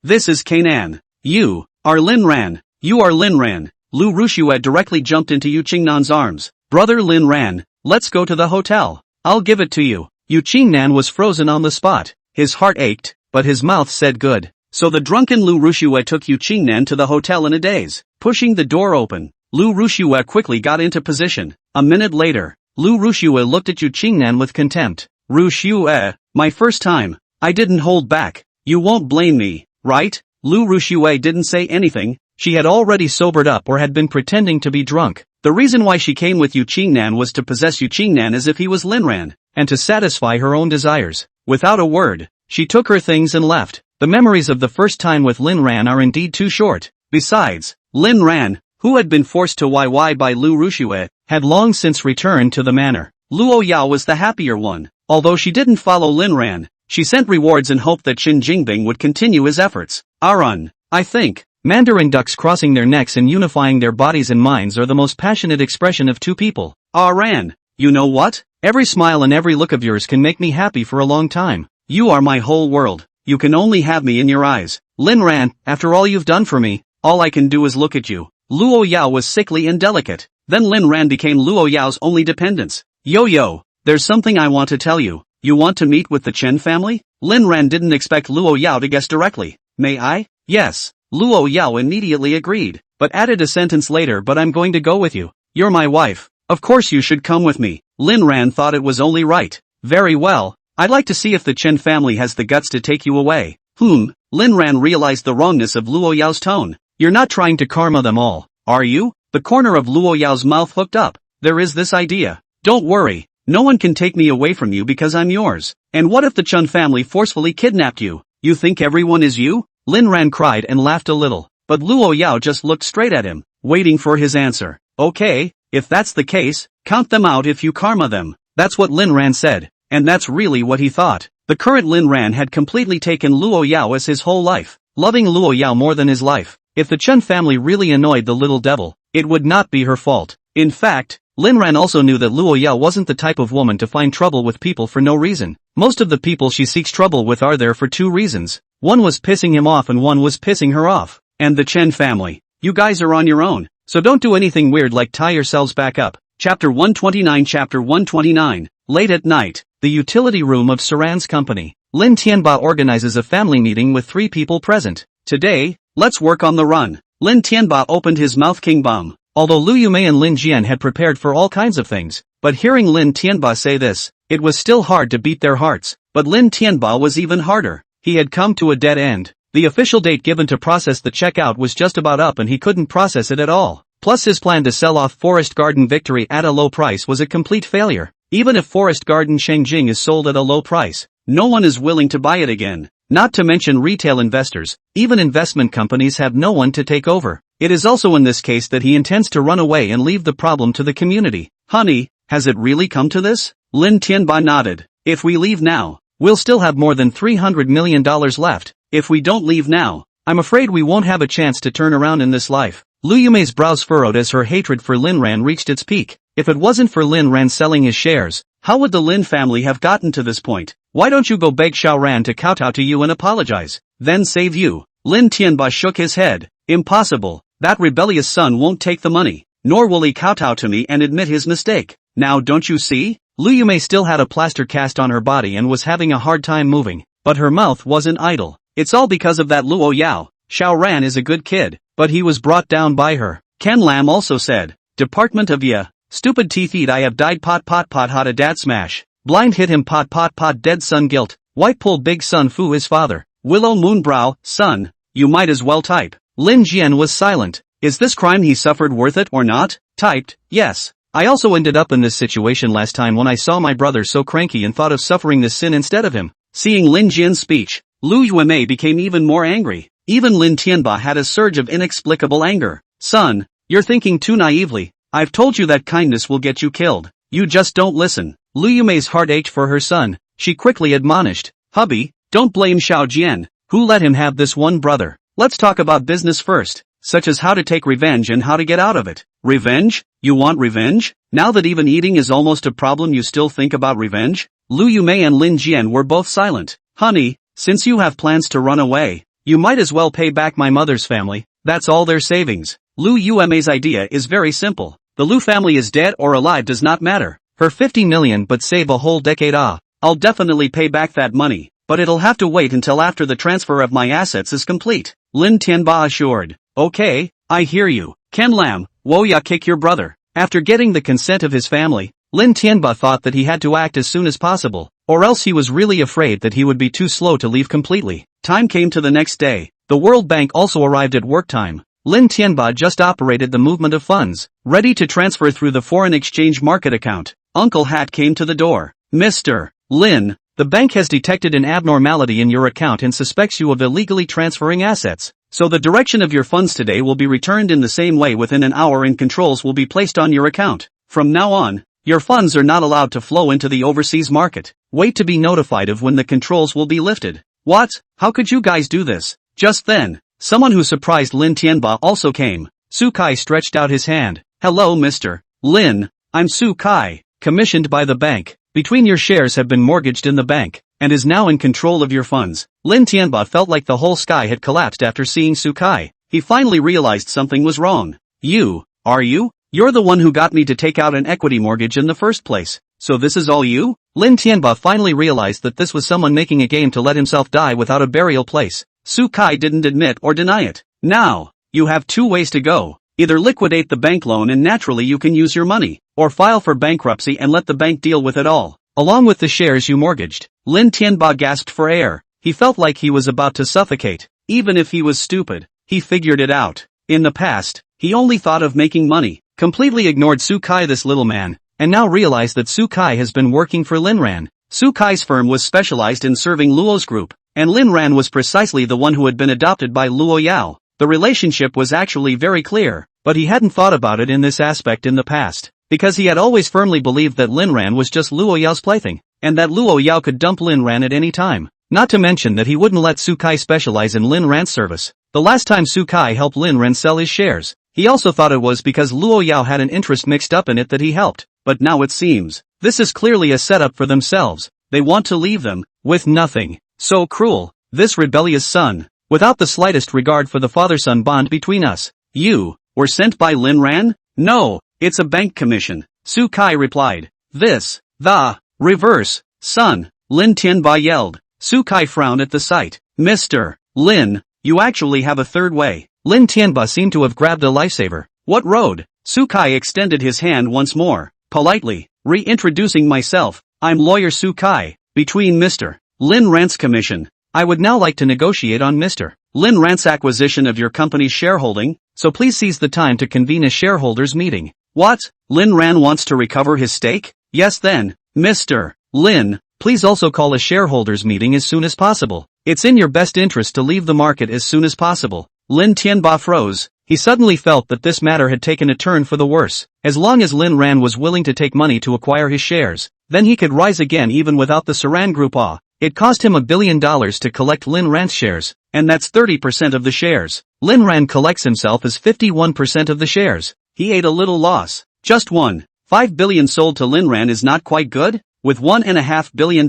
This is Kainan. You are Lin Ran. You are Lin Ran. Lu Rushue directly jumped into Yu Qingnan's arms. Brother Lin Ran, let's go to the hotel. I'll give it to you. Yu Qingnan was frozen on the spot. His heart ached, but his mouth said good. So the drunken Lu Rushue took Yu Qingnan to the hotel in a daze. Pushing the door open, Lu Rushue quickly got into position. A minute later, Lu Rushue looked at Yu Qingnan with contempt. Rushue, my first time. I didn't hold back. You won't blame me, right? Lu Rushue didn't say anything. She had already sobered up or had been pretending to be drunk. The reason why she came with Yu Qingnan was to possess Yu Qingnan as if he was Lin Ran, and to satisfy her own desires. Without a word, she took her things and left. The memories of the first time with Lin Ran are indeed too short. Besides, Lin Ran, who had been forced to YY by Lu Rushue, had long since returned to the manor. Luo Yao was the happier one. Although she didn't follow Lin Ran, she sent rewards in hope that Qin Jingbing would continue his efforts. Arun, I think, Mandarin ducks crossing their necks and unifying their bodies and minds are the most passionate expression of two people. Aran, you know what? Every smile and every look of yours can make me happy for a long time. You are my whole world. You can only have me in your eyes. Lin Ran, after all you've done for me, all I can do is look at you. Luo Yao was sickly and delicate. Then Lin Ran became Luo Yao's only dependence. Yo, there's something I want to tell you. You want to meet with the Chen family? Lin Ran didn't expect Luo Yao to guess directly. May I? Yes. Luo Yao immediately agreed, but added a sentence later, but I'm going to go with you. You're my wife. Of course you should come with me. Lin Ran thought it was only right. Very well. I'd like to see if the Chen family has the guts to take you away. Lin Ran realized the wrongness of Luo Yao's tone. You're not trying to karma them all, are you? The corner of Luo Yao's mouth hooked up. There is this idea. Don't worry. No one can take me away from you because I'm yours. And what if the Chen family forcefully kidnapped you? You think everyone is you? Lin Ran cried and laughed a little, but Luo Yao just looked straight at him, waiting for his answer. Okay, if that's the case, count them out if you karma them. That's what Lin Ran said, and that's really what he thought. The current Lin Ran had completely taken Luo Yao as his whole life, loving Luo Yao more than his life. If the Chen family really annoyed the little devil, it would not be her fault. In fact, Lin Ran also knew that Luo Yao wasn't the type of woman to find trouble with people for no reason. Most of the people she seeks trouble with are there for two reasons. One was pissing him off and one was pissing her off. And the Chen family. You guys are on your own, so don't do anything weird like tie yourselves back up. Chapter 129. Chapter 129. Late at night, the utility room of Saran's company. Lin Tianba organizes a family meeting with 3 people present. Today, let's work on the run. Lin Tianba opened his mouth king bum. Although Lu Yumei and Lin Jian had prepared for all kinds of things, but hearing Lin Tianba say this, it was still hard to beat their hearts. But Lin Tianba was even harder. He had come to a dead end. The official date given to process the checkout was just about up and he couldn't process it at all. Plus his plan to sell off Forest Garden Victory at a low price was a complete failure. Even if Forest Garden Shengjing is sold at a low price, no one is willing to buy it again. Not to mention retail investors, even investment companies have no one to take over. It is also in this case that he intends to run away and leave the problem to the community. Honey, has it really come to this? Lin Tianba nodded. If we leave now, we'll still have more than $300 million left. If we don't leave now, I'm afraid we won't have a chance to turn around in this life. Lu Yumei's brows furrowed as her hatred for Lin Ran reached its peak. If it wasn't for Lin Ran selling his shares, how would the Lin family have gotten to this point? Why don't you go beg Xiao Ran to kowtow to you and apologize? Then save you. Lin Tianba shook his head. Impossible. That rebellious son won't take the money, nor will he kowtow to me and admit his mistake. Now don't you see? Lu Yumei still had a plaster cast on her body and was having a hard time moving, but her mouth wasn't idle. It's all because of that Luo Yao. Xiao Ran is a good kid, but he was brought down by her. Ken Lam also said, Department of Ya. Stupid teeth I have died pot hot a dad smash. Blind hit him pot dead son guilt. White pull big son fu his father. Willow Moonbrow, son, you might as well type. Lin Jian was silent. Is this crime he suffered worth it or not? Typed, yes. I also ended up in this situation last time when I saw my brother so cranky and thought of suffering this sin instead of him. Seeing Lin Jian's speech, Lu Yuemei became even more angry. Even Lin Tianba had a surge of inexplicable anger. Son, you're thinking too naively. I've told you that kindness will get you killed. You just don't listen. Lu Yumei's heart ached for her son. She quickly admonished, Hubby, don't blame Xiao Jian, who let him have this one brother. Let's talk about business first, such as how to take revenge and how to get out of it. Revenge? You want revenge? Now that even eating is almost a problem you still think about revenge? Lu Yumei and Lin Jian were both silent. Honey, since you have plans to run away, you might as well pay back my mother's family. That's all their savings. Lu Yumei's idea is very simple. The Lu family is dead or alive does not matter. Her 50 million but save a whole decade. I'll definitely pay back that money, but it'll have to wait until after the transfer of my assets is complete. Lin Tianba assured. Okay, I hear you. Ken Lam, wo ya kick your brother. After getting the consent of his family, Lin Tianba thought that he had to act as soon as possible, or else he was really afraid that he would be too slow to leave completely. Time came to the next day. The World Bank also arrived at work time. Lin Tianba just operated the movement of funds, ready to transfer through the foreign exchange market account. Uncle Hat came to the door. Mr. Lin, the bank has detected an abnormality in your account and suspects you of illegally transferring assets. So the direction of your funds today will be returned in the same way within an hour and controls will be placed on your account. From now on, your funds are not allowed to flow into the overseas market. Wait to be notified of when the controls will be lifted. What? How could you guys do this? Just then, someone who surprised Lin Tianba also came. Su Kai stretched out his hand. Hello Mr. Lin, I'm Su Kai, commissioned by the bank. Between your shares have been mortgaged in the bank, and is now in control of your funds. Lin Tianba felt like the whole sky had collapsed after seeing Su Kai. He finally realized something was wrong. You, are you? You're the one who got me to take out an equity mortgage in the first place. So this is all you? Lin Tianba finally realized that this was someone making a game to let himself die without a burial place. Su Kai didn't admit or deny it. Now, you have two ways to go. Either liquidate the bank loan and naturally you can use your money, or file for bankruptcy and let the bank deal with it all, along with the shares you mortgaged. Lin Tianba gasped for air. He felt like he was about to suffocate. Even if he was stupid, he figured it out. In the past, he only thought of making money, completely ignored Su Kai, this little man, and now realized that Su Kai has been working for Lin Ran. Su Kai's firm was specialized in serving Luo's group, and Lin Ran was precisely the one who had been adopted by Luo Yao. The relationship was actually very clear, but he hadn't thought about it in this aspect in the past, because he had always firmly believed that Lin Ran was just Luo Yao's plaything, and that Luo Yao could dump Lin Ran at any time. Not to mention that he wouldn't let Su Kai specialize in Lin Ran's service. The last time Su Kai helped Lin Ran sell his shares, he also thought it was because Luo Yao had an interest mixed up in it that he helped, but now it seems, this is clearly a setup for themselves. They want to leave them with nothing. So cruel, this rebellious son, without the slightest regard for the father-son bond between us. You were sent by Lin Ran? No, it's a bank commission, Su Kai replied. The reverse, son, Lin Tianba yelled. Su Kai frowned at the sight. Mr. Lin, you actually have a third way. Lin Tianba seemed to have grabbed a lifesaver. What road? Su Kai extended his hand once more, politely, reintroducing myself. I'm lawyer Su Kai, between Mr. Lin Ran's commission, I would now like to negotiate on Mr. Lin Ran's acquisition of your company's shareholding, so please seize the time to convene a shareholders meeting. What? Lin Ran wants to recover his stake? Yes then, Mr. Lin, please also call a shareholders meeting as soon as possible. It's in your best interest to leave the market as soon as possible. Lin Tianba froze. He suddenly felt that this matter had taken a turn for the worse. As long as Lin Ran was willing to take money to acquire his shares, then he could rise again even without the Saran Group. It cost him $1 billion to collect Lin Ran's shares, and that's 30% of the shares. Lin Ran collects himself as 51% of the shares. He ate a little loss. Just $1.5 billion sold to Lin Ran is not quite good? With $1.5 billion,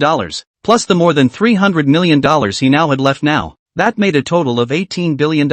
plus the more than $300 million he now had left now, that made a total of $18 billion.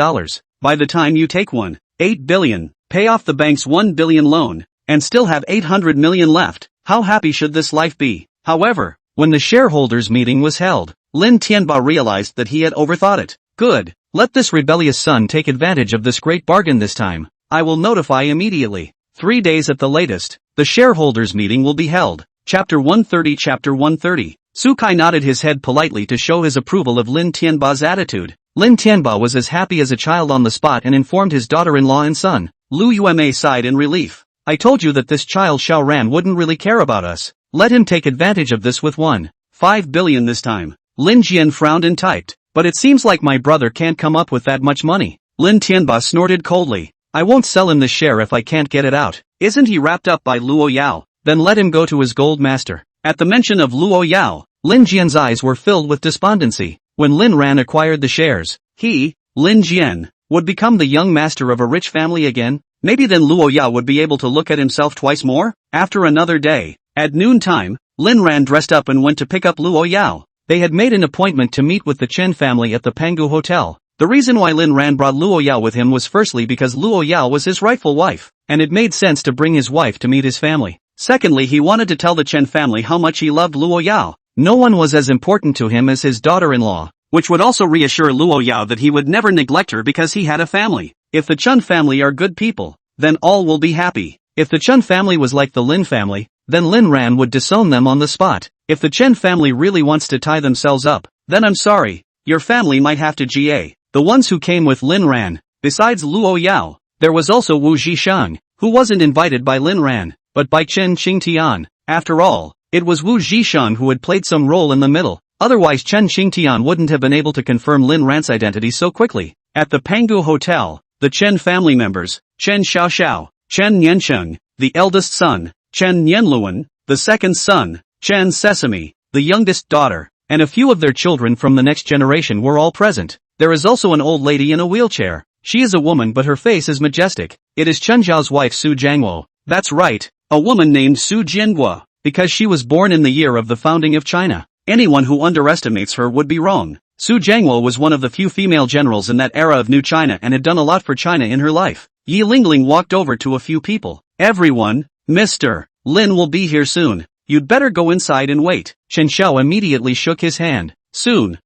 By the time you take $1.8 billion, pay off the bank's $1 billion loan, and still have $800 million left, how happy should this life be? However, when the shareholders meeting was held, Lin Tianba realized that he had overthought it. Good. Let this rebellious son take advantage of this great bargain this time. I will notify immediately. 3 days at the latest, the shareholders meeting will be held. Chapter 130. Chapter 130. Sukai nodded his head politely to show his approval of Lin Tianba's attitude. Lin Tianba was as happy as a child on the spot and informed his daughter-in-law and son. Lu Yume sighed in relief. I told you that this child Xiao Ran wouldn't really care about us. Let him take advantage of this with $1.5 billion this time. Lin Jian frowned and typed. But it seems like my brother can't come up with that much money. Lin Tianba snorted coldly. I won't sell him the share if I can't get it out. Isn't he wrapped up by Luo Yao? Then let him go to his gold master. At the mention of Luo Yao, Lin Jian's eyes were filled with despondency. When Lin Ran acquired the shares, he, Lin Jian, would become the young master of a rich family again. Maybe then Luo Yao would be able to look at himself twice more? After another day, at noontime, Lin Ran dressed up and went to pick up Luo Yao. They had made an appointment to meet with the Chen family at the Pangu Hotel. The reason why Lin Ran brought Luo Yao with him was firstly because Luo Yao was his rightful wife, and it made sense to bring his wife to meet his family. Secondly, he wanted to tell the Chen family how much he loved Luo Yao. No one was as important to him as his daughter-in-law, which would also reassure Luo Yao that he would never neglect her because he had a family. If the Chen family are good people, then all will be happy. If the Chen family was like the Lin family, then Lin Ran would disown them on the spot. If the Chen family really wants to tie themselves up, then I'm sorry, your family might have to GA. The ones who came with Lin Ran, besides Luo Yao, there was also Wu Zhishang, who wasn't invited by Lin Ran, but by Chen Qingtian. After all, it was Wu Zhishang who had played some role in the middle, otherwise Chen Qingtian wouldn't have been able to confirm Lin Ran's identity so quickly. At the Pangu Hotel, the Chen family members, Chen Xiaoxiao, Chen Niancheng, the eldest son, Chen Nianluan, the second son, Chen Sesame, the youngest daughter, and a few of their children from the next generation were all present. There is also an old lady in a wheelchair. She is a woman but her face is majestic. It is Chen Zhao's wife Su Jiangwo. That's right, a woman named Su Jianguo, because she was born in the year of the founding of China. Anyone who underestimates her would be wrong. Su Jiangwo was one of the few female generals in that era of New China and had done a lot for China in her life. Yi Lingling walked over to a few people. Everyone, Mr. Lin will be here soon. You'd better go inside and wait. Chen Xiao immediately shook his hand. Soon.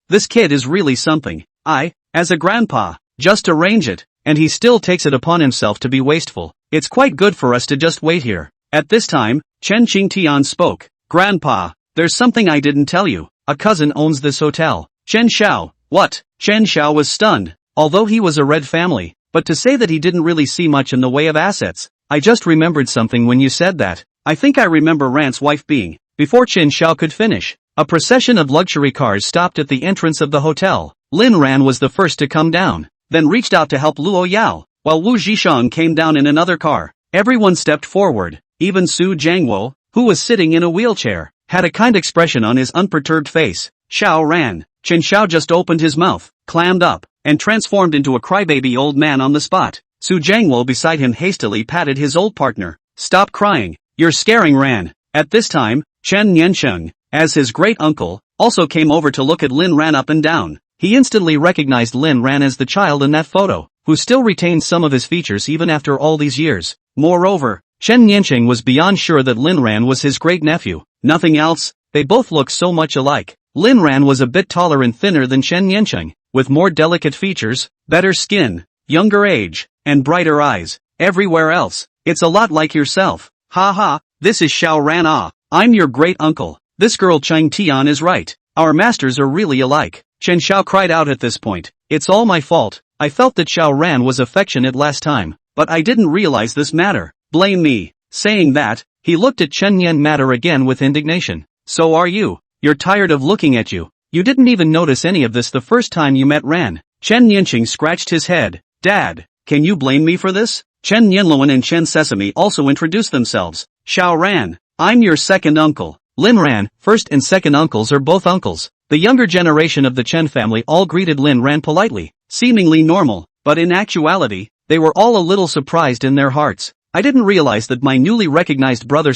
This kid is really something. As a grandpa, just arrange it, and he still takes it upon himself to be wasteful. It's quite good for us to just wait here. At this time, Chen Qingtian spoke. Grandpa, there's something I didn't tell you. A cousin owns this hotel. Chen Xiao. What? Chen Xiao was stunned. Although he was a red family, but to say that he didn't really see much in the way of assets. I just remembered something when you said that. I think I remember Rant's wife being. Before Chen Xiao could finish, a procession of luxury cars stopped at the entrance of the hotel. Lin Ran was the first to come down, then reached out to help Luo Yao, while Wu Zhishang came down in another car. Everyone stepped forward, even Su Jiangwo, who was sitting in a wheelchair, had a kind expression on his unperturbed face. Xiao Ran. Chen Xiao just opened his mouth, clammed up, and transformed into a crybaby old man on the spot. Su Jiangwo beside him hastily patted his old partner. Stop crying, you're scaring Ran. At this time, Chen Niancheng, as his great-uncle, also came over to look at Lin Ran up and down. He instantly recognized Lin Ran as the child in that photo, who still retained some of his features even after all these years. Moreover, Chen Niancheng was beyond sure that Lin Ran was his great-nephew. Nothing else, they both looked so much alike. Lin Ran was a bit taller and thinner than Chen Niancheng, with more delicate features, better skin, younger age, and brighter eyes. Everywhere else, it's a lot like yourself. Ha ha, this is Xiao Ran. I'm your great-uncle. This girl Chang Tian is right. our masters are really alike. Chen Xiao cried out at this point. It's all my fault. I felt that Xiao Ran was affectionate last time, but I didn't realize this matter. Blame me. Saying that, he looked at Chen Yan matter again with indignation. So are you. You're tired of looking at you. You didn't even notice any of this the first time you met Ran. Chen Yanqing scratched his head. Dad, can you blame me for this? Chen Yanluan and Chen Sesame also introduced themselves. Xiao Ran, I'm your second uncle. Lin Ran, first and second uncles are both uncles. The younger generation of the Chen family all greeted Lin Ran politely, seemingly normal, but in actuality, they were all a little surprised in their hearts. I didn't realize that my newly recognized brother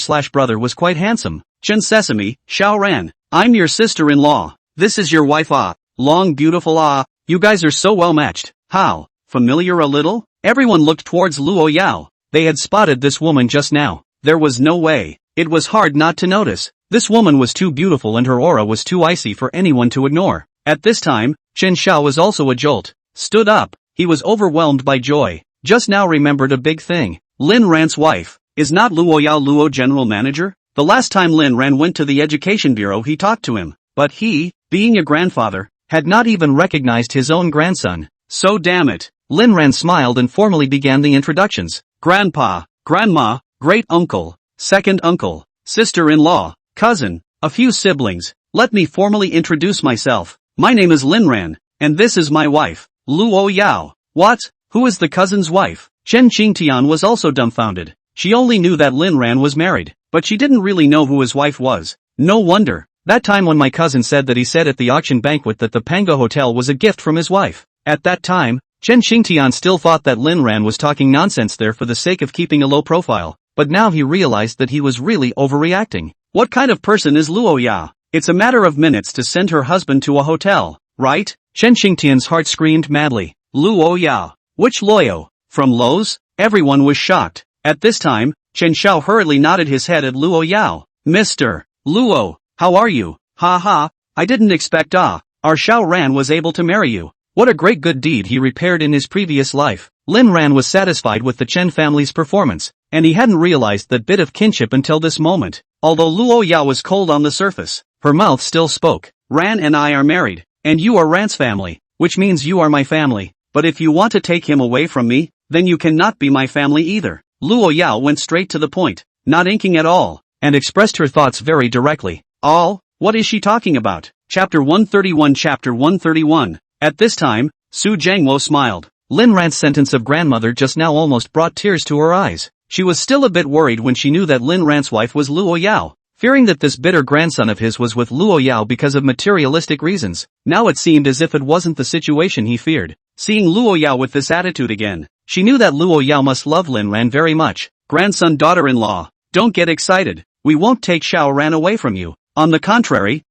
was quite handsome. Chen Sesame, Xiao Ran, I'm your sister-in-law. This is your wife long beautiful you guys are so well matched. How? Familiar a little? Everyone looked towards Luo Yao. They had spotted this woman just now. There was no way. It was hard not to notice. This woman was too beautiful and her aura was too icy for anyone to ignore. At this time, Chen Xiao was also a jolt. Stood up. He was overwhelmed by joy. Just now remembered a big thing. Lin Ran's wife. Is not Luo Yao Luo general manager? The last time Lin Ran went to the education bureau he talked to him. But he, being a grandfather, had not even recognized his own grandson. So damn it. Lin Ran smiled and formally began the introductions. Grandpa, Grandma, Great Uncle, Second Uncle, Sister-in-law, Cousin, a few siblings. Let me formally introduce myself. My name is Lin Ran, and this is my wife, Luo Yao. What? Who is the cousin's wife? Chen Qingtian was also dumbfounded. She only knew that Lin Ran was married, but she didn't really know who his wife was. No wonder. That time when my cousin said that he said at the auction banquet that the Pango Hotel was a gift from his wife. At that time, Chen Qingtian still thought that Lin Ran was talking nonsense there for the sake of keeping a low profile, but now he realized that he was really overreacting. What kind of person is Luo Yao? It's a matter of minutes to send her husband to a hotel, right? Chen Qingtian's heart screamed madly. Luo Yao. Which Luo? From Lowe's? Everyone was shocked. At this time, Chen Xiao hurriedly nodded his head at Luo Yao. Mr. Luo, how are you? Ha ha, I didn't expect our Xiao Ran was able to marry you. What a great good deed he repaired in his previous life. Lin Ran was satisfied with the Chen family's performance, and he hadn't realized that bit of kinship until this moment. Although Luo Yao was cold on the surface, her mouth still spoke. Ran and I are married, and you are Ran's family, which means you are my family. But if you want to take him away from me, then you cannot be my family either. Luo Yao went straight to the point, not inking at all, and expressed her thoughts very directly. What is she talking about? Chapter 131. Chapter 131. At this time, Su Jiangwo smiled. Lin Ran's sentence of grandmother just now almost brought tears to her eyes. She was still a bit worried when she knew that Lin Ran's wife was Luo Yao, fearing that this bitter grandson of his was with Luo Yao because of materialistic reasons. Now it seemed as if it wasn't the situation he feared. Seeing Luo Yao with this attitude again, she knew that Luo Yao must love Lin Ran very much. Grandson, daughter-in-law, don't get excited. We won't take Xiao Ran away from you. On the contrary,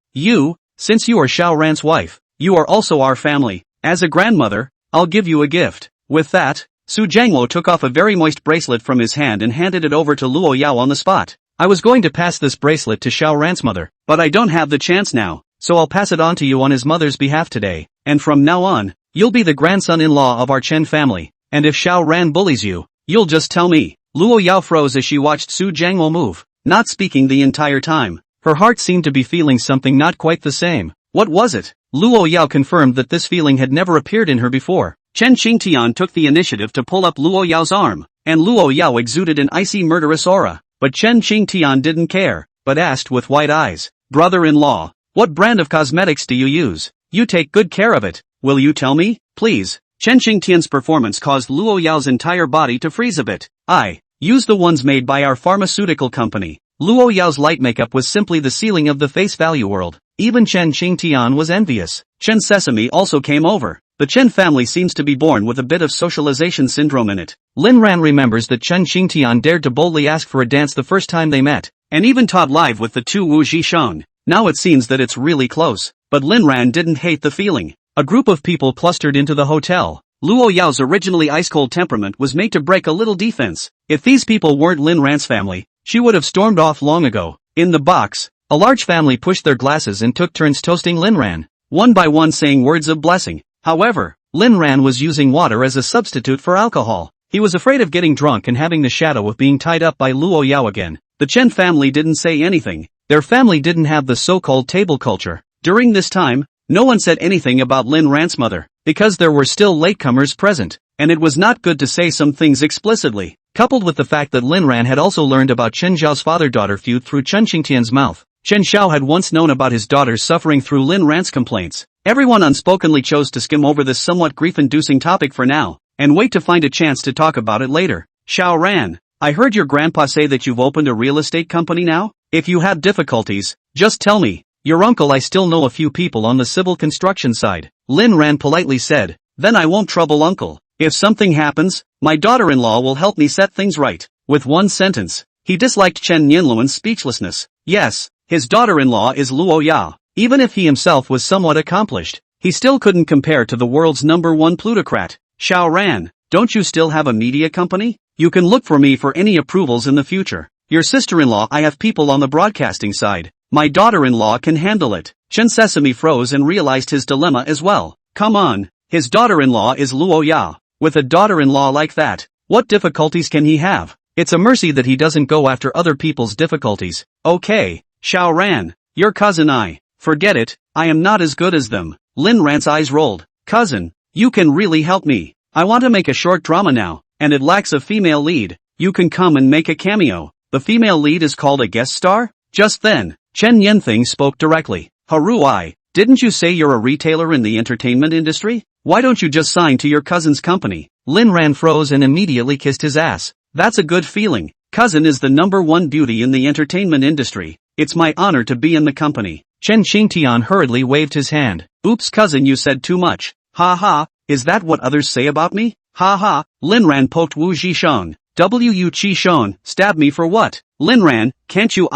since you are Xiao Ran's wife, you are also our family. As a grandmother, I'll give you a gift. With that, Su Jiangwo took off a very moist bracelet from his hand and handed it over to Luo Yao on the spot. I was going to pass this bracelet to Xiao Ran's mother, but I don't have the chance now, so I'll pass it on to you on his mother's behalf today, and from now on, you'll be the grandson-in-law of our Chen family, and if Xiao Ran bullies you, you'll just tell me. Luo Yao froze as she watched Su Jiangwo move, not speaking the entire time. Her heart seemed to be feeling something not quite the same. What was it? Luo Yao confirmed that this feeling had never appeared in her before. Chen Qingtian took the initiative to pull up Luo Yao's arm, and Luo Yao exuded an icy murderous aura. But Chen Qingtian didn't care, but asked with wide eyes, Brother-in-law, what brand of cosmetics do you use? You take good care of it. Will you tell me, please? Chen Qingtian's performance caused Luo Yao's entire body to freeze a bit. I use the ones made by our pharmaceutical company. Luo Yao's light makeup was simply the ceiling of the face value world. Even Chen Qingtian was envious. Chen Sesame also came over. The Chen family seems to be born with a bit of socialization syndrome in it. Lin Ran remembers that Chen Qingtian dared to boldly ask for a dance the first time they met, and even taught live with the two Wu Zhisheng. Now it seems that it's really close. But Lin Ran didn't hate the feeling. A group of people clustered into the hotel. Luo Yao's originally ice-cold temperament was made to break a little defense. If these people weren't Lin Ran's family, she would have stormed off long ago. In the box, a large family pushed their glasses and took turns toasting Lin Ran, one by one saying words of blessing. However, Lin Ran was using water as a substitute for alcohol. He was afraid of getting drunk and having the shadow of being tied up by Luo Yao again. The Chen family didn't say anything. Their family didn't have the so-called table culture. During this time, no one said anything about Lin Ran's mother, because there were still latecomers present, and it was not good to say some things explicitly, coupled with the fact that Lin Ran had also learned about Chen Zhao's father-daughter feud through Chen Qingtian's mouth. Chen Xiao had once known about his daughter's suffering through Lin Ran's complaints. Everyone unspokenly chose to skim over this somewhat grief-inducing topic for now, and wait to find a chance to talk about it later. Xiao Ran, I heard your grandpa say that you've opened a real estate company now? If you have difficulties, just tell me. Your uncle, I still know a few people on the civil construction side, Lin Ran politely said. Then I won't trouble uncle. If something happens, my daughter-in-law will help me set things right. With one sentence, he disliked Chen Yinluan's speechlessness. Yes, his daughter-in-law is Luo Ya. Even if he himself was somewhat accomplished, he still couldn't compare to the world's #1 plutocrat. Xiao Ran, don't you still have a media company? You can look for me for any approvals in the future. Your sister-in-law, I have people on the broadcasting side. My daughter-in-law can handle it. Chen Sesame froze and realized his dilemma as well. Come on, his daughter-in-law is Luo Ya. With a daughter-in-law like that, what difficulties can he have? It's a mercy that he doesn't go after other people's difficulties. Okay, Xiao Ran, your cousin forget it, I am not as good as them. Lin Ran's eyes rolled. Cousin, you can really help me. I want to make a short drama now, and it lacks a female lead. You can come and make a cameo. The female lead is called a guest star? Just then, Chen Yinthing spoke directly. Haru, didn't you say you're a retailer in the entertainment industry? Why don't you just sign to your cousin's company? Lin Ran froze and immediately kissed his ass. That's a good feeling. Cousin is the #1 beauty in the entertainment industry. It's my honor to be in the company. Chen Qingtian hurriedly waved his hand. Oops, cousin, you said too much. Ha ha, is that what others say about me? Ha ha, Lin Ran poked Wu Zhisheng. Wu Qisheng, stab me for what? Lin Ran, can't you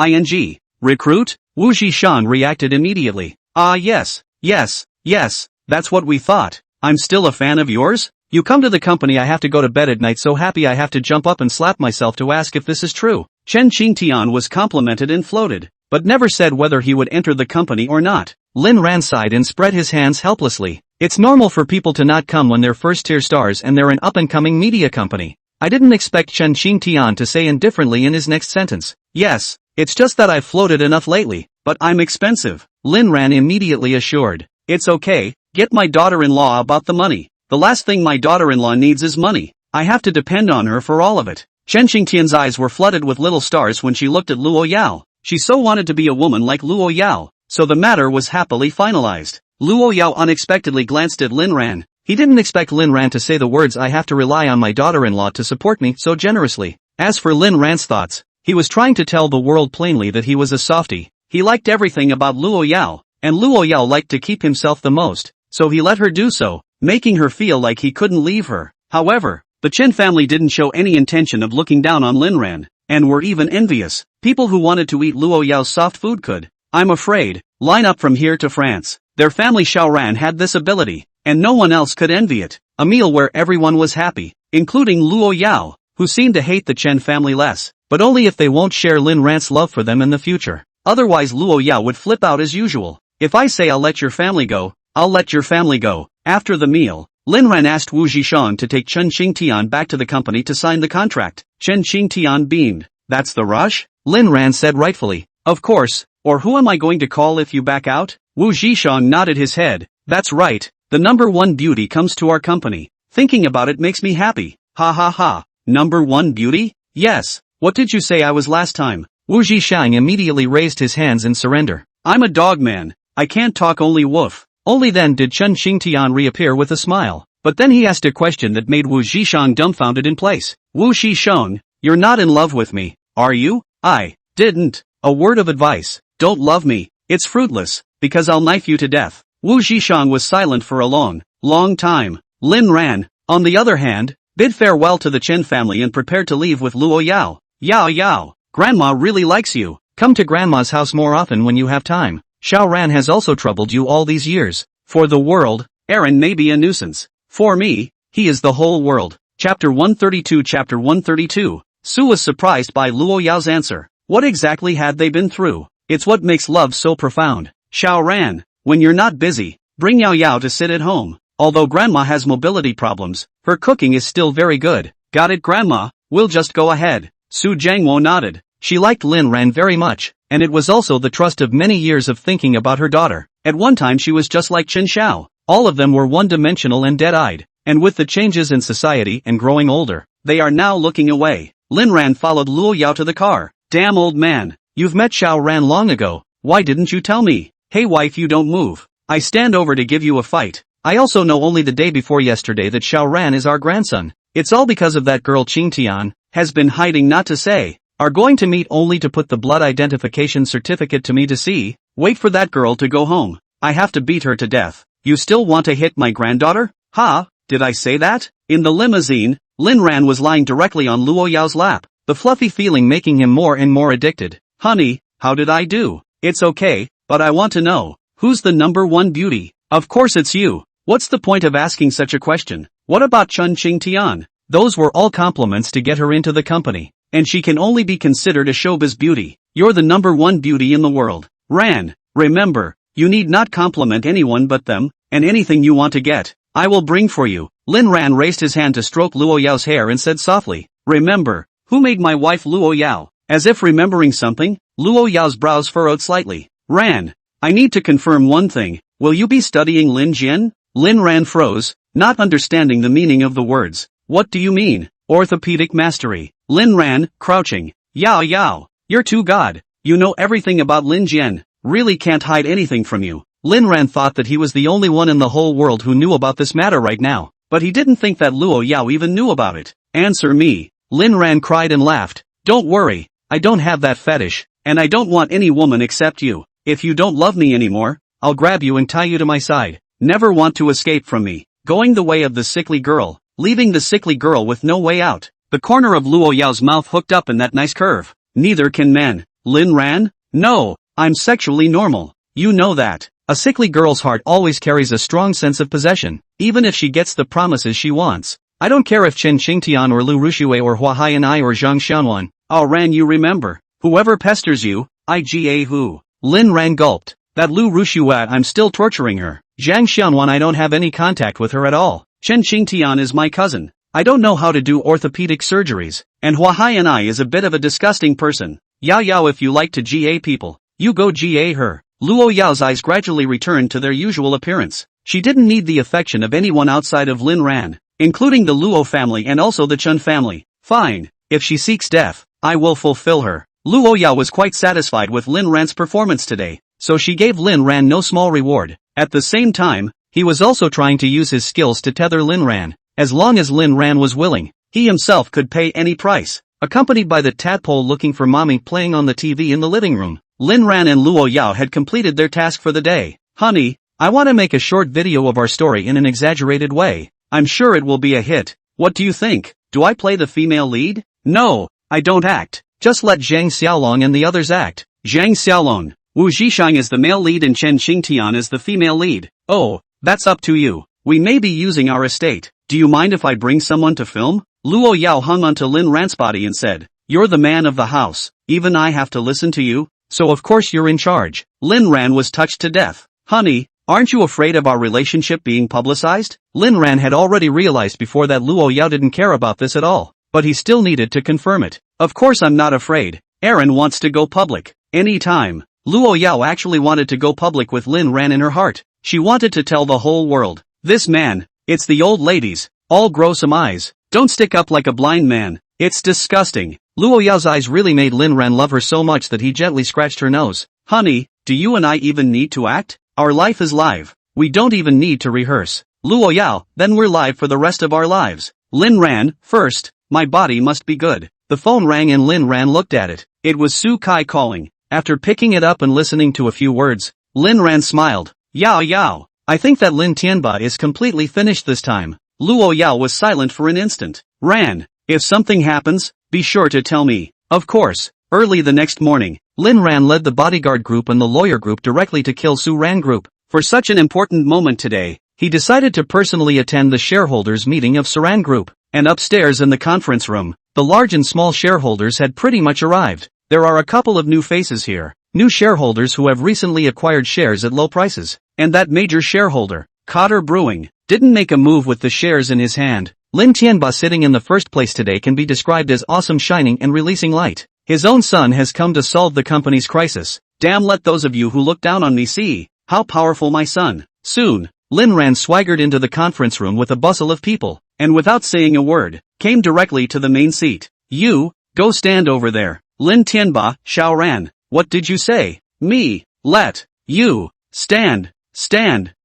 recruit? Wu Zhisheng reacted immediately. Yes, that's what we thought. I'm still a fan of yours? You come to the company, I have to go to bed at night so happy I have to jump up and slap myself to ask if this is true. Chen Qingtian was complimented and floated, but never said whether he would enter the company or not. Lin Ran sighed and spread his hands helplessly. It's normal for people to not come when they're first-tier stars and they're an up-and-coming media company. I didn't expect Chen Qingtian to say indifferently in his next sentence. Yes, it's just that I've floated enough lately, but I'm expensive. Lin Ran immediately assured. It's okay, get my daughter-in-law about the money. The last thing my daughter-in-law needs is money. I have to depend on her for all of it. Chen Qingtian's eyes were flooded with little stars when she looked at Luo Yao. She so wanted to be a woman like Luo Yao, so the matter was happily finalized. Luo Yao unexpectedly glanced at Lin Ran. He didn't expect Lin Ran to say the words I have to rely on my daughter-in-law to support me so generously. As for Lin Ran's thoughts, he was trying to tell the world plainly that he was a softie. He liked everything about Luo Yao, and Luo Yao liked to keep himself the most, so he let her do so, making her feel like he couldn't leave her. However, the Chen family didn't show any intention of looking down on Lin Ran, and were even envious. People who wanted to eat Luo Yao's soft food could, I'm afraid, line up from here to France. Their family Xiao Ran had this ability, and no one else could envy it. A meal where everyone was happy, including Luo Yao, who seemed to hate the Chen family less, but only if they won't share Lin Ran's love for them in the future. Otherwise Luo Yao would flip out as usual. If I say I'll let your family go, I'll let your family go. After the meal, Lin Ran asked Wu Zhisheng to take Chen Qingtian back to the company to sign the contract. Chen Qingtian beamed. That's the rush? Lin Ran said rightfully. Of course, or who am I going to call if you back out? Wu Zhisheng nodded his head. That's right, the #1 beauty comes to our company. Thinking about it makes me happy. Ha ha ha. #1 beauty? Yes, what did you say I was last time? Wu Zhisheng immediately raised his hands in surrender. I'm a dog man, I can't talk, only woof. Only then did Chen Qingtian reappear with a smile. But then he asked a question that made Wu Zhisheng dumbfounded in place. Wu Zhisheng, you're not in love with me, are you? I didn't. A word of advice, don't love me, it's fruitless, because I'll knife you to death. Wu Zhisheng was silent for a long time. Lin Ran, on the other hand, bid farewell to the Chen family and prepared to leave with Luo Yao. Yao, Grandma really likes you. Come to Grandma's house more often when you have time. Xiao Ran has also troubled you all these years. For the world, Aaron may be a nuisance. For me, he is the whole world. Chapter 132. Su was surprised by Luo Yao's answer. What exactly had they been through? It's what makes love so profound. Xiao Ran, when you're not busy, bring Yao Yao to sit at home. Although Grandma has mobility problems, her cooking is still very good. Got it, Grandma, we'll just go ahead. Su Jiangwo nodded. She liked Lin Ran very much, and it was also the trust of many years of thinking about her daughter. At one time she was just like Chen Xiao. All of them were one-dimensional and dead-eyed. And with the changes in society and growing older, they are now looking away. Lin Ran followed Luo Yao to the car. Damn old man, you've met Xiao Ran long ago, why didn't you tell me? Hey wife, you don't move. I stand over to give you a fight. I also know only the day before yesterday that Xiao Ran is our grandson. It's all because of that girl Qing Tian, has been hiding not to say, are going to meet only to put the blood identification certificate to me to see, wait for that girl to go home. I have to beat her to death. You still want to hit my granddaughter? Ha, did I say that? In the limousine, Lin Ran was lying directly on Luo Yao's lap, the fluffy feeling making him more and more addicted. Honey, how did I do? It's okay, but I want to know, who's the number one beauty? Of course it's you. What's the point of asking such a question? What about Chun Qing Tian? Those were all compliments to get her into the company, and she can only be considered a showbiz beauty. You're the number one beauty in the world. Ran, remember, you need not compliment anyone but them, and anything you want to get, I will bring for you. Lin Ran raised his hand to stroke Luo Yao's hair and said softly, remember, who made my wife Luo Yao? As if remembering something, Luo Yao's brows furrowed slightly. Ran, I need to confirm one thing, will you be studying Lin Jian? Lin Ran froze, not understanding the meaning of the words. What do you mean? Orthopedic mastery. Lin Ran, crouching. Yao Yao, you're too god. You know everything about Lin Jian, really can't hide anything from you. Lin Ran thought that he was the only one in the whole world who knew about this matter right now, but he didn't think that Luo Yao even knew about it. Answer me. Lin Ran cried and laughed. Don't worry, I don't have that fetish, and I don't want any woman except you. If you don't love me anymore, I'll grab you and tie you to my side. Never want to escape from me. Going the way of the sickly girl, leaving the sickly girl with no way out. The corner of Luo Yao's mouth hooked up in that nice curve. Neither can men. Lin Ran? No, I'm sexually normal. You know that. A sickly girl's heart always carries a strong sense of possession, even if she gets the promises she wants. I don't care if Chen Qingtian or Lu Ruxue or Hua Haiyanai or Zhang Xianwan. Oh Ran, you remember. Whoever pesters you, IGA who? Lin Ran gulped. That Lu Ruxue, I'm still torturing her. Zhang Xianwan, I don't have any contact with her at all. Chen Qingtian is my cousin. I don't know how to do orthopedic surgeries. And Hua Haiyanai is a bit of a disgusting person. Yao Yao, if you like to GA people, you go GA her. Luo Yao's eyes gradually returned to their usual appearance. She didn't need the affection of anyone outside of Lin Ran, including the Luo family and also the Chun family. Fine, if she seeks death, I will fulfill her. Luo Yao was quite satisfied with Lin Ran's performance today, so she gave Lin Ran no small reward. At the same time, he was also trying to use his skills to tether Lin Ran. As long as Lin Ran was willing, he himself could pay any price. Accompanied by the tadpole looking for mommy playing on the TV in the living room, Lin Ran and Luo Yao had completed their task for the day. Honey, I want to make a short video of our story in an exaggerated way. I'm sure it will be a hit. What do you think? Do I play the female lead? No, I don't act. Just let Zhang Xiaolong and the others act. Zhang Xiaolong, Wu Zhishang is the male lead and Chen Qingtian is the female lead. Oh, that's up to you. We may be using our estate. Do you mind if I bring someone to film? Luo Yao hung onto Lin Ran's body and said, you're the man of the house. Even I have to listen to you? So of course you're in charge. Lin Ran was touched to death. Honey, aren't you afraid of our relationship being publicized? Lin Ran had already realized before that Luo Yao didn't care about this at all, but he still needed to confirm it. Of course I'm not afraid. Erin wants to go public. Anytime. Luo Yao actually wanted to go public with Lin Ran in her heart. She wanted to tell the whole world. This man, it's the old ladies, all grow some eyes. Don't stick up like a blind man. It's disgusting. Luo Yao's eyes really made Lin Ran love her so much that he gently scratched her nose. Honey, do you and I even need to act? Our life is live. We don't even need to rehearse. Luo Yao, then we're live for the rest of our lives. Lin Ran, first, my body must be good. The phone rang and Lin Ran looked at it. It was Su Kai calling. After picking it up and listening to a few words, Lin Ran smiled. Yao Yao, I think that Lin Tianba is completely finished this time. Luo Yao was silent for an instant. Ran, if something happens, be sure to tell me. Of course. Early the next morning, Lin Ran led the bodyguard group and the lawyer group directly to kill Su Ran group. For such an important moment today, he decided to personally attend the shareholders meeting of Suran group. And upstairs in the conference room, the large and small shareholders had pretty much arrived. There are a couple of new faces here. New shareholders who have recently acquired shares at low prices. And that major shareholder, Cotter Brewing, didn't make a move with the shares in his hand. Lin Tianba sitting in the first place today can be described as awesome, shining and releasing light. His own son has come to solve the company's crisis. Damn, let those of you who look down on me see. How powerful my son. Soon, Lin Ran swaggered into the conference room with a bustle of people, and without saying a word, came directly to the main seat. You, go stand over there. Lin Tianba, Xiao Ran, what did you say? Me, let, you, stand.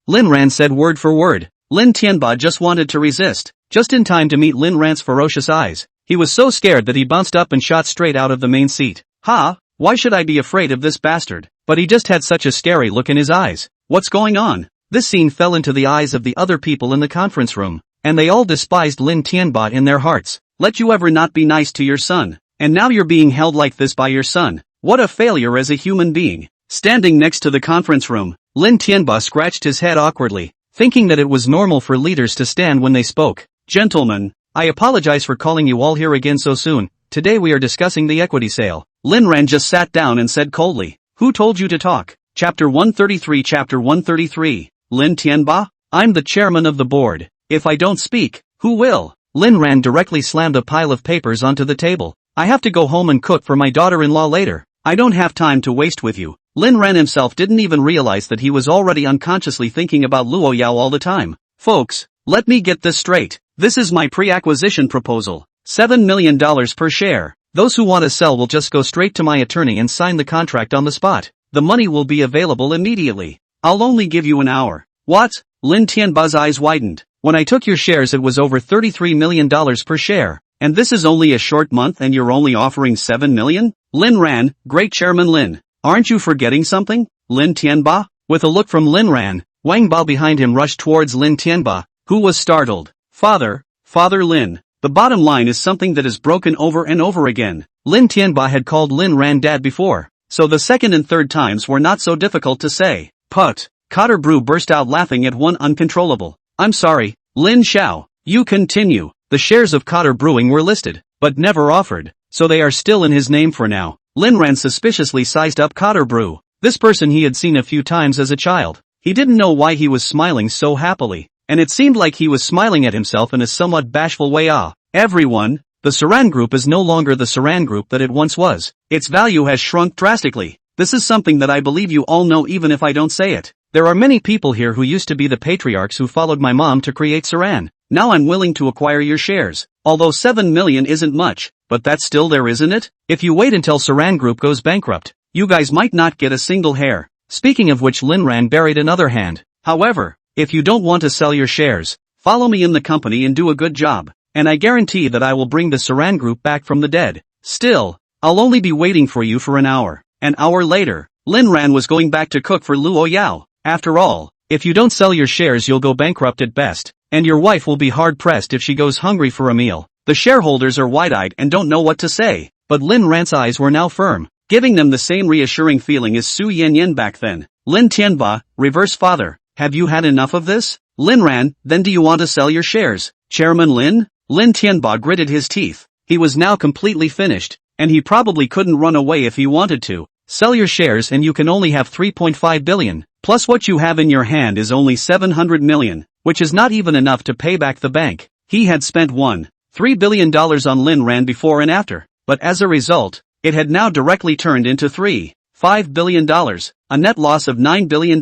Lin Ran said word for word. Lin Tianba just wanted to resist, just in time to meet Lin Ran's ferocious eyes. He was so scared that he bounced up and shot straight out of the main seat. Ha, why should I be afraid of this bastard? But he just had such a scary look in his eyes. What's going on? This scene fell into the eyes of the other people in the conference room, and they all despised Lin Tianba in their hearts. Let you ever not be nice to your son, and now you're being held like this by your son. What a failure as a human being. Standing next to the conference room, Lin Tianba scratched his head awkwardly, thinking that it was normal for leaders to stand when they spoke. Gentlemen, I apologize for calling you all here again so soon. Today we are discussing the equity sale. Lin Ran just sat down and said coldly, who told you to talk? Chapter 133. Lin Tianba? I'm the chairman of the board. If I don't speak, who will? Lin Ran directly slammed a pile of papers onto the table. I have to go home and cook for my daughter-in-law later. I don't have time to waste with you. Lin Ran himself didn't even realize that he was already unconsciously thinking about Luo Yao all the time. Folks, let me get this straight. This is my pre-acquisition proposal. $7 million per share. Those who want to sell will just go straight to my attorney and sign the contract on the spot. The money will be available immediately. I'll only give you an hour. What? Lin Tianba's eyes widened. When I took your shares it was over $33 million per share. And this is only a short month and you're only offering $7 million? Lin Ran, Great Chairman Lin. Aren't you forgetting something? Lin Tianba? With a look from Lin Ran, Wang Bao behind him rushed towards Lin Tianba, who was startled. Father Lin. The bottom line is something that is broken over and over again. Lin Tianba had called Lin Ran dad before, so the second and third times were not so difficult to say. Put. Cotter Brew burst out laughing at one uncontrollable. I'm sorry, Lin Xiao. You continue. The shares of Cotter Brewing were listed, but never offered, so they are still in his name for now. Lin Ran suspiciously sized up Cotter Brew. This person he had seen a few times as a child. He didn't know why he was smiling so happily, and it seemed like he was smiling at himself in a somewhat bashful way. Everyone, the Saran Group is no longer the Saran Group that it once was. Its value has shrunk drastically. This is something that I believe you all know even if I don't say it. There are many people here who used to be the patriarchs who followed my mom to create Saran. Now I'm willing to acquire your shares. Although 7 million isn't much, but that's still there, isn't it? If you wait until Saran Group goes bankrupt, you guys might not get a single hair. Speaking of which, Lin Ran buried another hand. However, if you don't want to sell your shares, follow me in the company and do a good job, and I guarantee that I will bring the Saran Group back from the dead. Still, I'll only be waiting for you for an hour. An hour later, Lin Ran was going back to cook for Luo Yao. After all, if you don't sell your shares you'll go bankrupt at best, and your wife will be hard-pressed if she goes hungry for a meal. The shareholders are wide-eyed and don't know what to say, but Lin Ran's eyes were now firm, giving them the same reassuring feeling as Su Yanyan back then. Lin Tianba, reverse father, have you had enough of this? Lin Ran, then do you want to sell your shares? Chairman Lin? Lin Tianba gritted his teeth. He was now completely finished, and he probably couldn't run away if he wanted to. Sell your shares and you can only have 3.5 billion, plus what you have in your hand is only 700 million, which is not even enough to pay back the bank. He had spent $1.3 billion on Lin Ran before and after, but as a result, it had now directly turned into $3.5 billion, a net loss of $9 billion,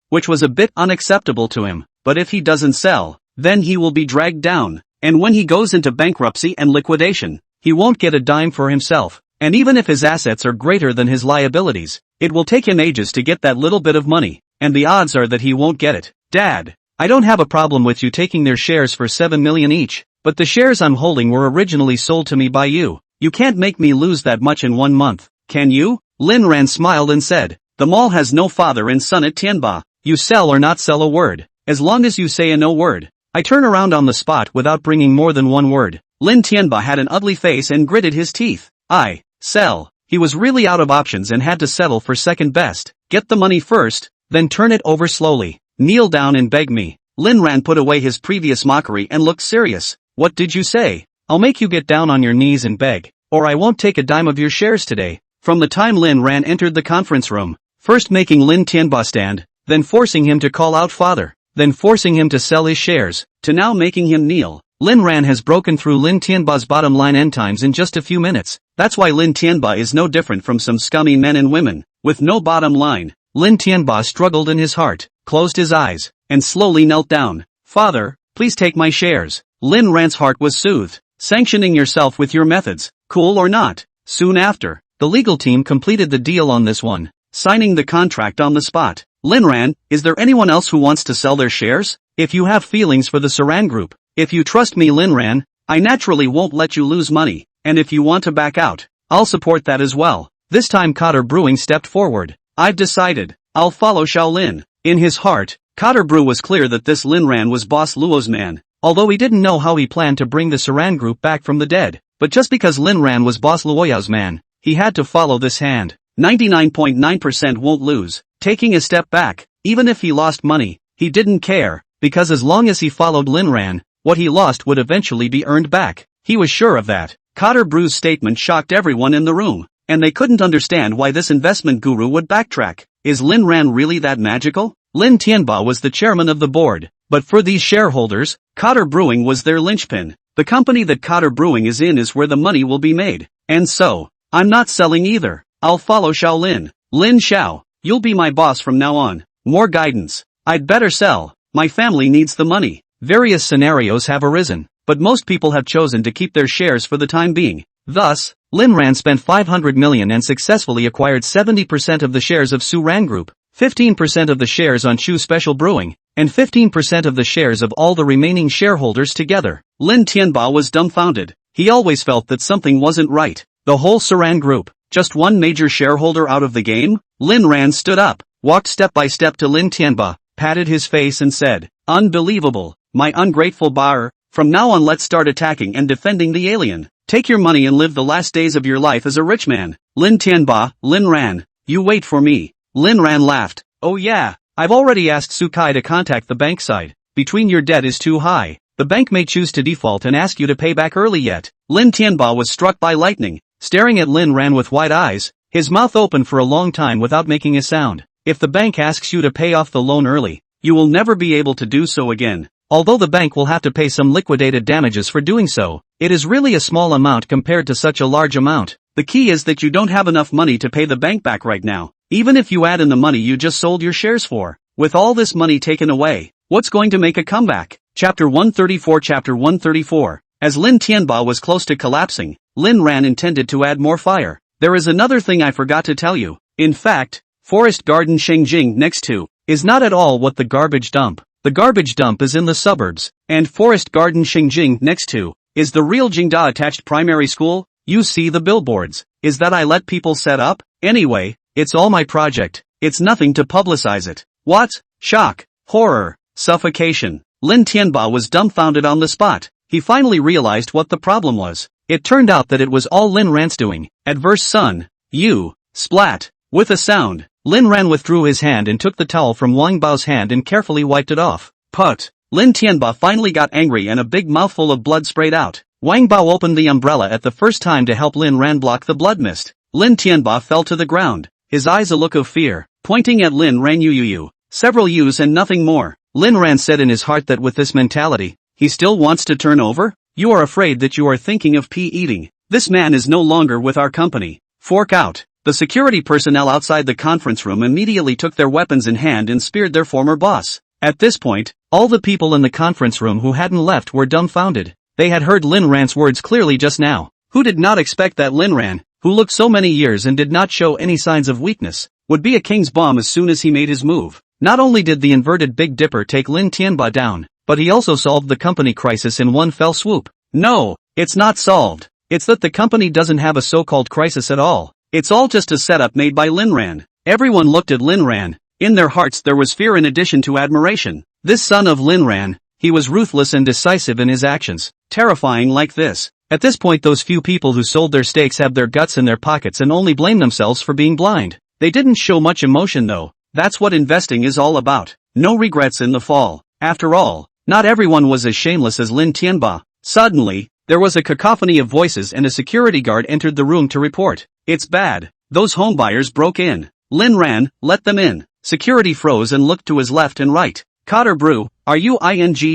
which was a bit unacceptable to him. But if he doesn't sell, then he will be dragged down, and when he goes into bankruptcy and liquidation, he won't get a dime for himself. And even if his assets are greater than his liabilities, it will take him ages to get that little bit of money, and the odds are that he won't get it. Dad, I don't have a problem with you taking their shares for 7 million each, but the shares I'm holding were originally sold to me by you. You can't make me lose that much in 1 month, can you? Lin Ran smiled and said, the mall has no father and son at Tianba. You sell or not sell a word, as long as you say a no word. I turn around on the spot without bringing more than one word. Lin Tianba had an ugly face and gritted his teeth. I sell. He was really out of options and had to settle for second best. Get the money first, then turn it over slowly. Kneel down and beg me. Lin Ran put away his previous mockery and looked serious. What did you say? I'll make you get down on your knees and beg, or I won't take a dime of your shares today. From the time Lin Ran entered the conference room, first making Lin Tianba stand, then forcing him to call out father, then forcing him to sell his shares, to now making him kneel, Lin Ran has broken through Lin Tianba's bottom line end times in just a few minutes. That's why Lin Tianba is no different from some scummy men and women, with no bottom line. Lin Tianba struggled in his heart, closed his eyes, and slowly knelt down. Father, please take my shares. Lin Ran's heart was soothed. Sanctioning yourself with your methods, cool or not. Soon after, the legal team completed the deal on this one, signing the contract on the spot. Lin Ran, is there anyone else who wants to sell their shares? If you have feelings for the Saran Group, if you trust me Lin Ran, I naturally won't let you lose money, and if you want to back out, I'll support that as well. This time Cotter Brewing stepped forward. I've decided, I'll follow Shaolin. In his heart, Cotter Brew was clear that this Lin Ran was Boss Luo's man, although he didn't know how he planned to bring the Saran Group back from the dead. But just because Lin Ran was Boss Luoya's man, he had to follow this hand. 99.9% won't lose. Taking a step back, even if he lost money, he didn't care, because as long as he followed Lin Ran, what he lost would eventually be earned back. He was sure of that. Cotter Brew's statement shocked everyone in the room, and they couldn't understand why this investment guru would backtrack. Is Lin Ran really that magical? Lin Tianba was the chairman of the board, but for these shareholders, Cotter Brewing was their linchpin. The company that Cotter Brewing is in is where the money will be made. And so, I'm not selling either. I'll follow Shaolin. Lin Xiao, you'll be my boss from now on. More guidance. I'd better sell. My family needs the money. Various scenarios have arisen, but most people have chosen to keep their shares for the time being. Thus, Lin Ran spent 500 million and successfully acquired 70% of the shares of Suran Group, 15% of the shares on Chu Special Brewing, and 15% of the shares of all the remaining shareholders together. Lin Tianba was dumbfounded. He always felt that something wasn't right. The whole Saran Group, just one major shareholder out of the game? Lin Ran stood up, walked step by step to Lin Tianba, patted his face and said, "Unbelievable, my ungrateful bar. From now on let's start attacking and defending the alien. Take your money and live the last days of your life as a rich man." Lin Tianba, Lin Ran, you wait for me. Lin Ran laughed. Oh yeah, I've already asked Sukai to contact the bank side. Between your debt is too high. The bank may choose to default and ask you to pay back early yet. Lin Tianba was struck by lightning, staring at Lin Ran with wide eyes, his mouth open for a long time without making a sound. If the bank asks you to pay off the loan early, you will never be able to do so again. Although the bank will have to pay some liquidated damages for doing so, it is really a small amount compared to such a large amount. The key is that you don't have enough money to pay the bank back right now, even if you add in the money you just sold your shares for. With all this money taken away, what's going to make a comeback? Chapter 134. Chapter 134. As Lin Tianba was close to collapsing, Lin Ran intended to add more fire. There is another thing I forgot to tell you. In fact, Forest Garden Shengjing next to is not at all what the garbage dump. The garbage dump is in the suburbs, and Forest Garden Shengjing next to is the real Jingda attached primary school. You see the billboards. Is that I let people set up? Anyway, it's all my project. It's nothing to publicize it. What? Shock, horror, suffocation. Lin Tianba was dumbfounded on the spot. He finally realized what the problem was. It turned out that it was all Lin Ran's doing. Adverse sun. You. Splat. With a sound, Lin Ran withdrew his hand and took the towel from Wang Bao's hand and carefully wiped it off. Put. Lin Tianba finally got angry and a big mouthful of blood sprayed out. Wang Bao opened the umbrella at the first time to help Lin Ran block the blood mist. Lin Tianba fell to the ground, his eyes a look of fear, pointing at Lin Ran. You. Several yous and nothing more. Lin Ran said in his heart that with this mentality, he still wants to turn over? You are afraid that you are thinking of pea eating. This man is no longer with our company. Fork out. The security personnel outside the conference room immediately took their weapons in hand and speared their former boss. At this point, all the people in the conference room who hadn't left were dumbfounded. They had heard Lin Ran's words clearly just now. Who did not expect that Lin Ran, who looked so many years and did not show any signs of weakness, would be a king's bomb as soon as he made his move? Not only did the inverted Big Dipper take Lin Tianba down, but he also solved the company crisis in one fell swoop. No, it's not solved. It's that the company doesn't have a so-called crisis at all. It's all just a setup made by Lin Ran. Everyone looked at Lin Ran. In their hearts there was fear in addition to admiration. This son of Lin Ran, he was ruthless and decisive in his actions, terrifying like this. At this point those few people who sold their stakes have their guts in their pockets and only blame themselves for being blind. They didn't show much emotion though. That's what investing is all about. No regrets in the fall. After all, not everyone was as shameless as Lin Tianba. Suddenly, there was a cacophony of voices and a security guard entered the room to report. It's bad. Those homebuyers broke in. Lin Ran, let them in. Security froze and looked to his left and right. Cotter Brew, are you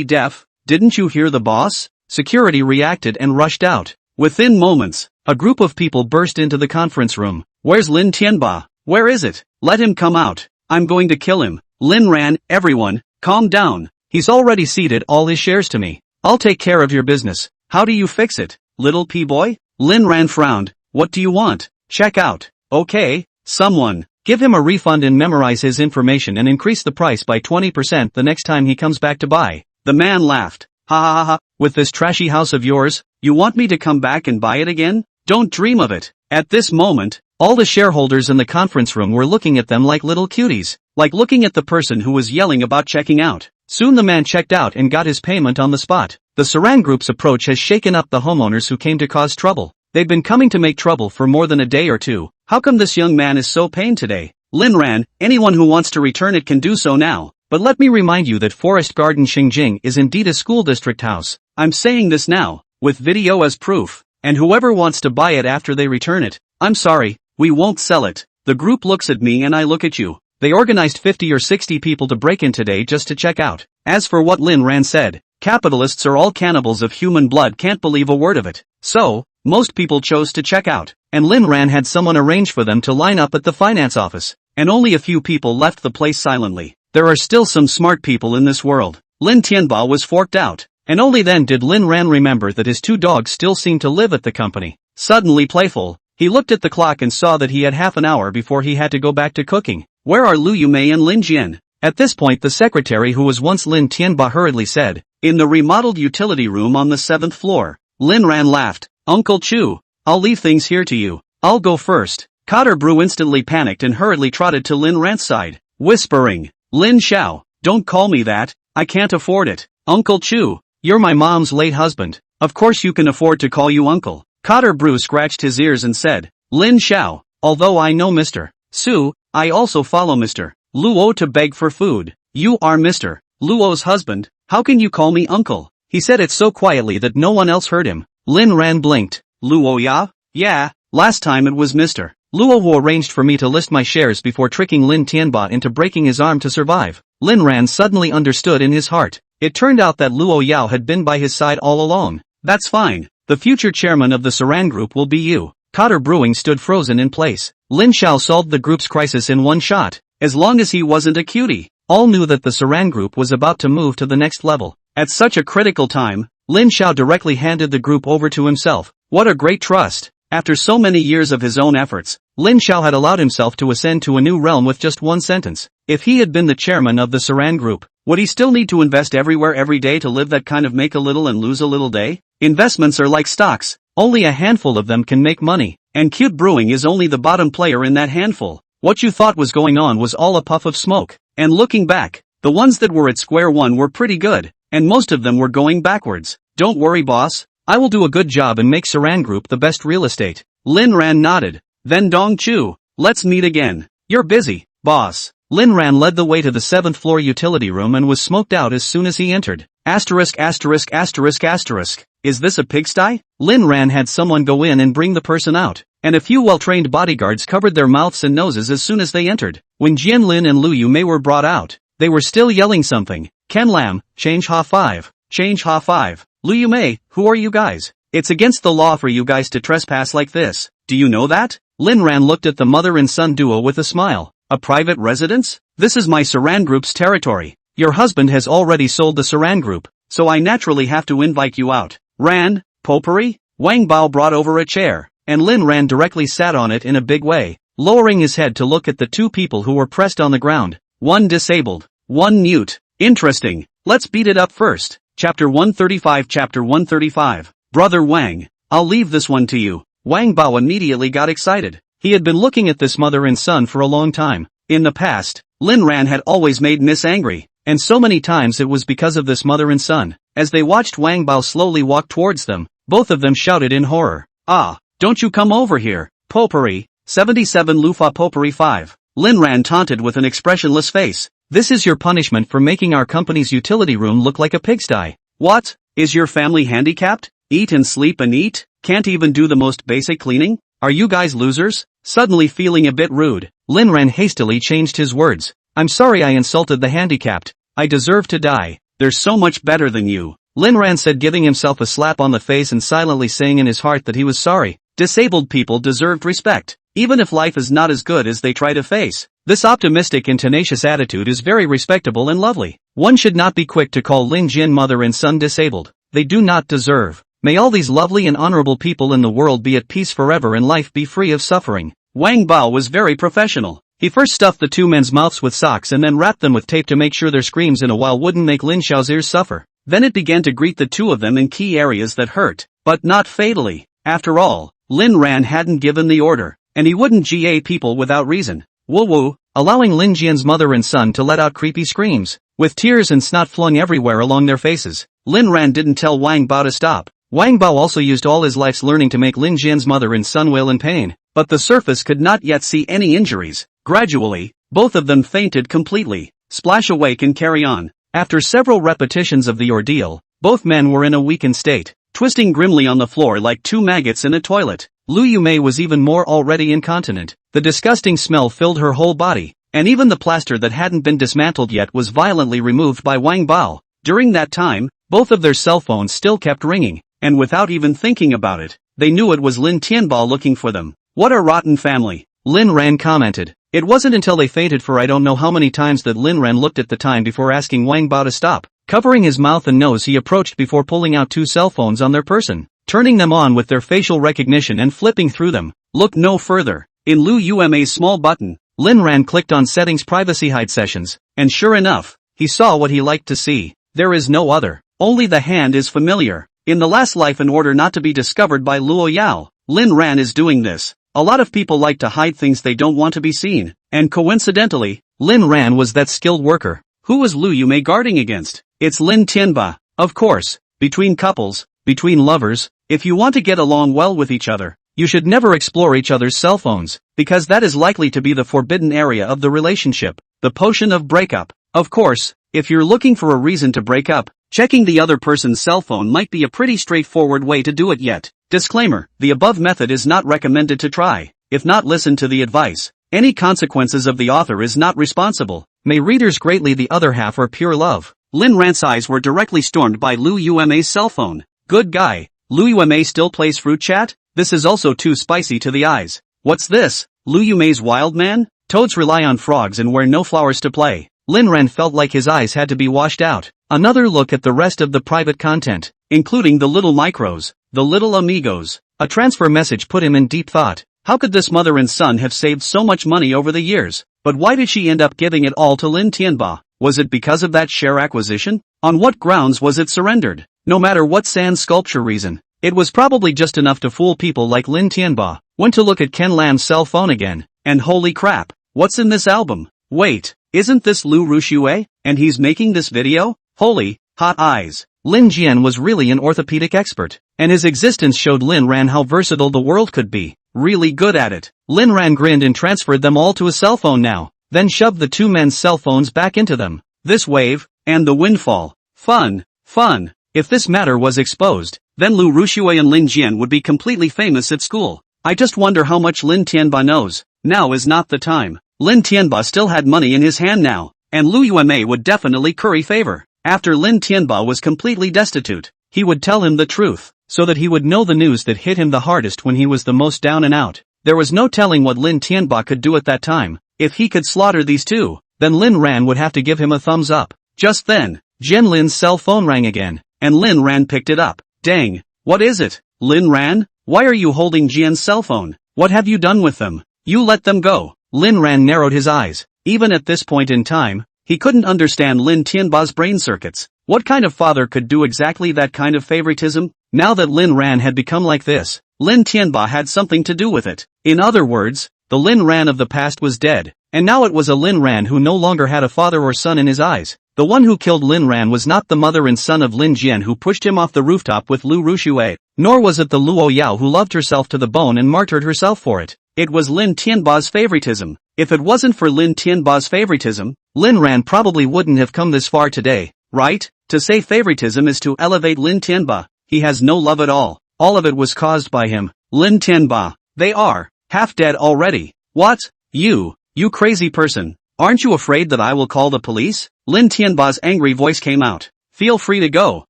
deaf? Didn't you hear the boss? Security reacted and rushed out. Within moments, a group of people burst into the conference room. Where's Lin Tianba? Where is it? Let him come out. I'm going to kill him. Lin Ran, everyone, calm down. He's already ceded all his shares to me. I'll take care of your business. How do you fix it, little P-boy? Lin Ran frowned. What do you want? Check out. Okay, someone. Give him a refund and memorize his information and increase the price by 20% the next time he comes back to buy. The man laughed. Ha ha ha ha, with this trashy house of yours, you want me to come back and buy it again? Don't dream of it. At this moment, all the shareholders in the conference room were looking at them like little cuties, like looking at the person who was yelling about checking out. Soon the man checked out and got his payment on the spot. The Saran Group's approach has shaken up the homeowners who came to cause trouble. They've been coming to make trouble for more than a day or two. How come this young man is so pained today? Lin Ran, anyone who wants to return it can do so now. But let me remind you that Forest Garden Xingjing is indeed a school district house. I'm saying this now, with video as proof. And whoever wants to buy it after they return it, I'm sorry, we won't sell it. The group looks at me and I look at you. They organized 50 or 60 people to break in today just to check out. As for what Lin Ran said, capitalists are all cannibals of human blood, can't believe a word of it. So, most people chose to check out, and Lin Ran had someone arrange for them to line up at the finance office, and only a few people left the place silently. There are still some smart people in this world. Lin Tianba was forked out, and only then did Lin Ran remember that his two dogs still seemed to live at the company. Suddenly playful, he looked at the clock and saw that he had half an hour before he had to go back to cooking. Where are Lu Yumei and Lin Jian? At this point the secretary who was once Lin Tianba hurriedly said, in the remodeled utility room on the 7th floor. Lin Ran laughed. Uncle Chu, I'll leave things here to you. I'll go first. Cotter Brew instantly panicked and hurriedly trotted to Lin Ran's side, whispering, Lin Xiao, don't call me that, I can't afford it. Uncle Chu, you're my mom's late husband. Of course you can afford to call you uncle. Cotter Brew scratched his ears and said, Lin Xiao, although I know Mr. Su, I also follow Mr. Luo to beg for food. You are Mr. Luo's husband, how can you call me uncle? He said it so quietly that no one else heard him. Lin Ran blinked. Luo ya? Yeah, last time it was Mr. Luo who arranged for me to list my shares before tricking Lin Tianba into breaking his arm to survive. Lin Ran suddenly understood in his heart. It turned out that Luo Yao had been by his side all along. That's fine. The future chairman of the Saran Group will be you. Cotter Brewing stood frozen in place. Lin Xiao solved the group's crisis in one shot. As long as he wasn't a cutie. All knew that the Saran Group was about to move to the next level. At such a critical time, Lin Xiao directly handed the group over to himself. What a great trust. After so many years of his own efforts, Lin Xiao had allowed himself to ascend to a new realm with just one sentence. If he had been the chairman of the Saran Group, would he still need to invest everywhere every day to live that kind of make a little and lose a little day? Investments are like stocks, only a handful of them can make money, and Cute Brewing is only the bottom player in that handful. What you thought was going on was all a puff of smoke, and looking back, the ones that were at square one were pretty good, and most of them were going backwards. Don't worry boss, I will do a good job and make Saran Group the best real estate. Lin Ran nodded. Then Dong Chu, let's meet again. You're busy, boss. Lin Ran led the way to the 7th floor utility room and was smoked out as soon as he entered. Asterisk asterisk asterisk asterisk. Is this a pigsty? Lin Ran had someone go in and bring the person out, and a few well-trained bodyguards covered their mouths and noses as soon as they entered. When Jian Lin and Lu Yumei were brought out, they were still yelling something. Ken Lam, change Ha 5. Change Ha 5. Lu Yumei, who are you guys? It's against the law for you guys to trespass like this. Do you know that? Lin Ran looked at the mother and son duo with a smile. A private residence? This is my Saran Group's territory. Your husband has already sold the Saran Group, so I naturally have to invite you out. Ran, potpourri? Wang Bao brought over a chair, and Lin Ran directly sat on it in a big way, lowering his head to look at the two people who were pressed on the ground. One disabled, one mute. Interesting. Let's beat it up first. Chapter 135. Chapter 135. Brother Wang, I'll leave this one to you. Wang Bao immediately got excited. He had been looking at this mother and son for a long time. In the past, Lin Ran had always made Miss angry, and so many times it was because of this mother and son. As they watched Wang Bao slowly walk towards them, both of them shouted in horror. Ah, don't you come over here, potpourri. 77 Lufa potpourri 5. Lin Ran taunted with an expressionless face. This is your punishment for making our company's utility room look like a pigsty. What? Is your family handicapped? Eat and sleep and eat? Can't even do the most basic cleaning? Are you guys losers? Suddenly feeling a bit rude, Lin Ran hastily changed his words. I'm sorry I insulted the handicapped. I deserve to die. They're so much better than you. Lin Ran said, giving himself a slap on the face and silently saying in his heart that he was sorry. Disabled people deserved respect. even if life is not as good as they try to face. This optimistic and tenacious attitude is very respectable and lovely. One should not be quick to call Lin Jin mother and son disabled. They do not deserve. May all these lovely and honorable people in the world be at peace forever and life be free of suffering. Wang Bao was very professional. He first stuffed the two men's mouths with socks and then wrapped them with tape to make sure their screams in a while wouldn't make Lin Xiao's ears suffer. Then it began to greet the two of them in key areas that hurt, but not fatally. After all, Lin Ran hadn't given the order, and he wouldn't GA people without reason. Woo woo, allowing Lin Jian's mother and son to let out creepy screams, with tears and snot flung everywhere along their faces. Lin Ran didn't tell Wang Bao to stop. Wang Bao also used all his life's learning to make Lin Jian's mother and son wail in pain, but the surface could not yet see any injuries. Gradually, both of them fainted completely. Splash awake and carry on. After several repetitions of the ordeal, both men were in a weakened state, twisting grimly on the floor like two maggots in a toilet. Lu Yumei was even more already incontinent. The disgusting smell filled her whole body, and even the plaster that hadn't been dismantled yet was violently removed by Wang Bao. During that time, both of their cell phones still kept ringing, and without even thinking about it, they knew it was Lin Tianba looking for them. What a rotten family, Lin Ran commented. It wasn't until they fainted for I don't know how many times that Lin Ran looked at the time before asking Wang Bao to stop. Covering his mouth and nose, he approached before pulling out two cell phones on their person, turning them on with their facial recognition and flipping through them. Look no further. In Lu Yume's small button, Lin Ran clicked on Settings Privacy Hide Sessions, and sure enough, he saw what he liked to see. There is no other. Only the hand is familiar. In the last life, in order not to be discovered by Luo Yao, Lin Ran is doing this. A lot of people like to hide things they don't want to be seen, and coincidentally, Lin Ran was that skilled worker. Who was Lu Yume guarding against? It's Lin Tianba. Of course, between couples, between lovers, if you want to get along well with each other, you should never explore each other's cell phones, because that is likely to be the forbidden area of the relationship, the potion of breakup. Of course, if you're looking for a reason to break up, checking the other person's cell phone might be a pretty straightforward way to do it yet. Disclaimer, the above method is not recommended to try. If not, listen to the advice. Any consequences of the author is not responsible. May readers greatly the other half are pure love. Lin Ran's eyes were directly stormed by Lu Yume's cell phone. Good guy. Lu Yume still plays fruit chat? This is also too spicy to the eyes. What's this? Lu Yume's wild man? Toads rely on frogs and wear no flowers to play. Lin Ran felt like his eyes had to be washed out. Another look at the rest of the private content, including the little micros, the little amigos. A transfer message put him in deep thought. How could this mother and son have saved so much money over the years? But why did she end up giving it all to Lin Tianba? Was it because of that share acquisition? On what grounds was it surrendered? No matter what sand sculpture reason, it was probably just enough to fool people like Lin Tianba. Went to look at Ken Lam's cell phone again, and holy crap, what's in this album? Wait, isn't this Lu Rushue? And he's making this video? Holy, hot eyes. Lin Jian was really an orthopedic expert, and his existence showed Lin Ran how versatile the world could be. Really good at it. Lin Ran grinned and transferred them all to a cell phone now, then shoved the two men's cell phones back into them. This wave, and the windfall. Fun, fun. If this matter was exposed, then Lu Rushue and Lin Jian would be completely famous at school. I just wonder how much Lin Tianba knows. Now is not the time. Lin Tianba still had money in his hand now, and Lu Yume would definitely curry favor. After Lin Tianba was completely destitute, he would tell him the truth, so that he would know the news that hit him the hardest when he was the most down and out. There was no telling what Lin Tianba could do at that time. If he could slaughter these two, then Lin Ran would have to give him a thumbs up. Just then, Jian Lin's cell phone rang again, and Lin Ran picked it up. Dang, what is it? Lin Ran? Why are you holding Jian's cell phone? What have you done with them? You let them go. Lin Ran narrowed his eyes. Even at this point in time, he couldn't understand Lin Tianba's brain circuits. What kind of father could do exactly that kind of favoritism? Now that Lin Ran had become like this, Lin Tianba had something to do with it. In other words, the Lin Ran of the past was dead, and now it was a Lin Ran who no longer had a father or son in his eyes. The one who killed Lin Ran was not the mother and son of Lin Jian who pushed him off the rooftop with Lu Rushue, nor was it the Luo Yao who loved herself to the bone and martyred herself for it. It was Lin Tianba's favoritism. If it wasn't for Lin Tianba's favoritism, Lin Ran probably wouldn't have come this far today, right? To say favoritism is to elevate Lin Tianba. He has no love at all. All of it was caused by him. Lin Tianba. They are half dead already. What? You crazy person. Aren't you afraid that I will call the police? Lin Tianba's angry voice came out. Feel free to go.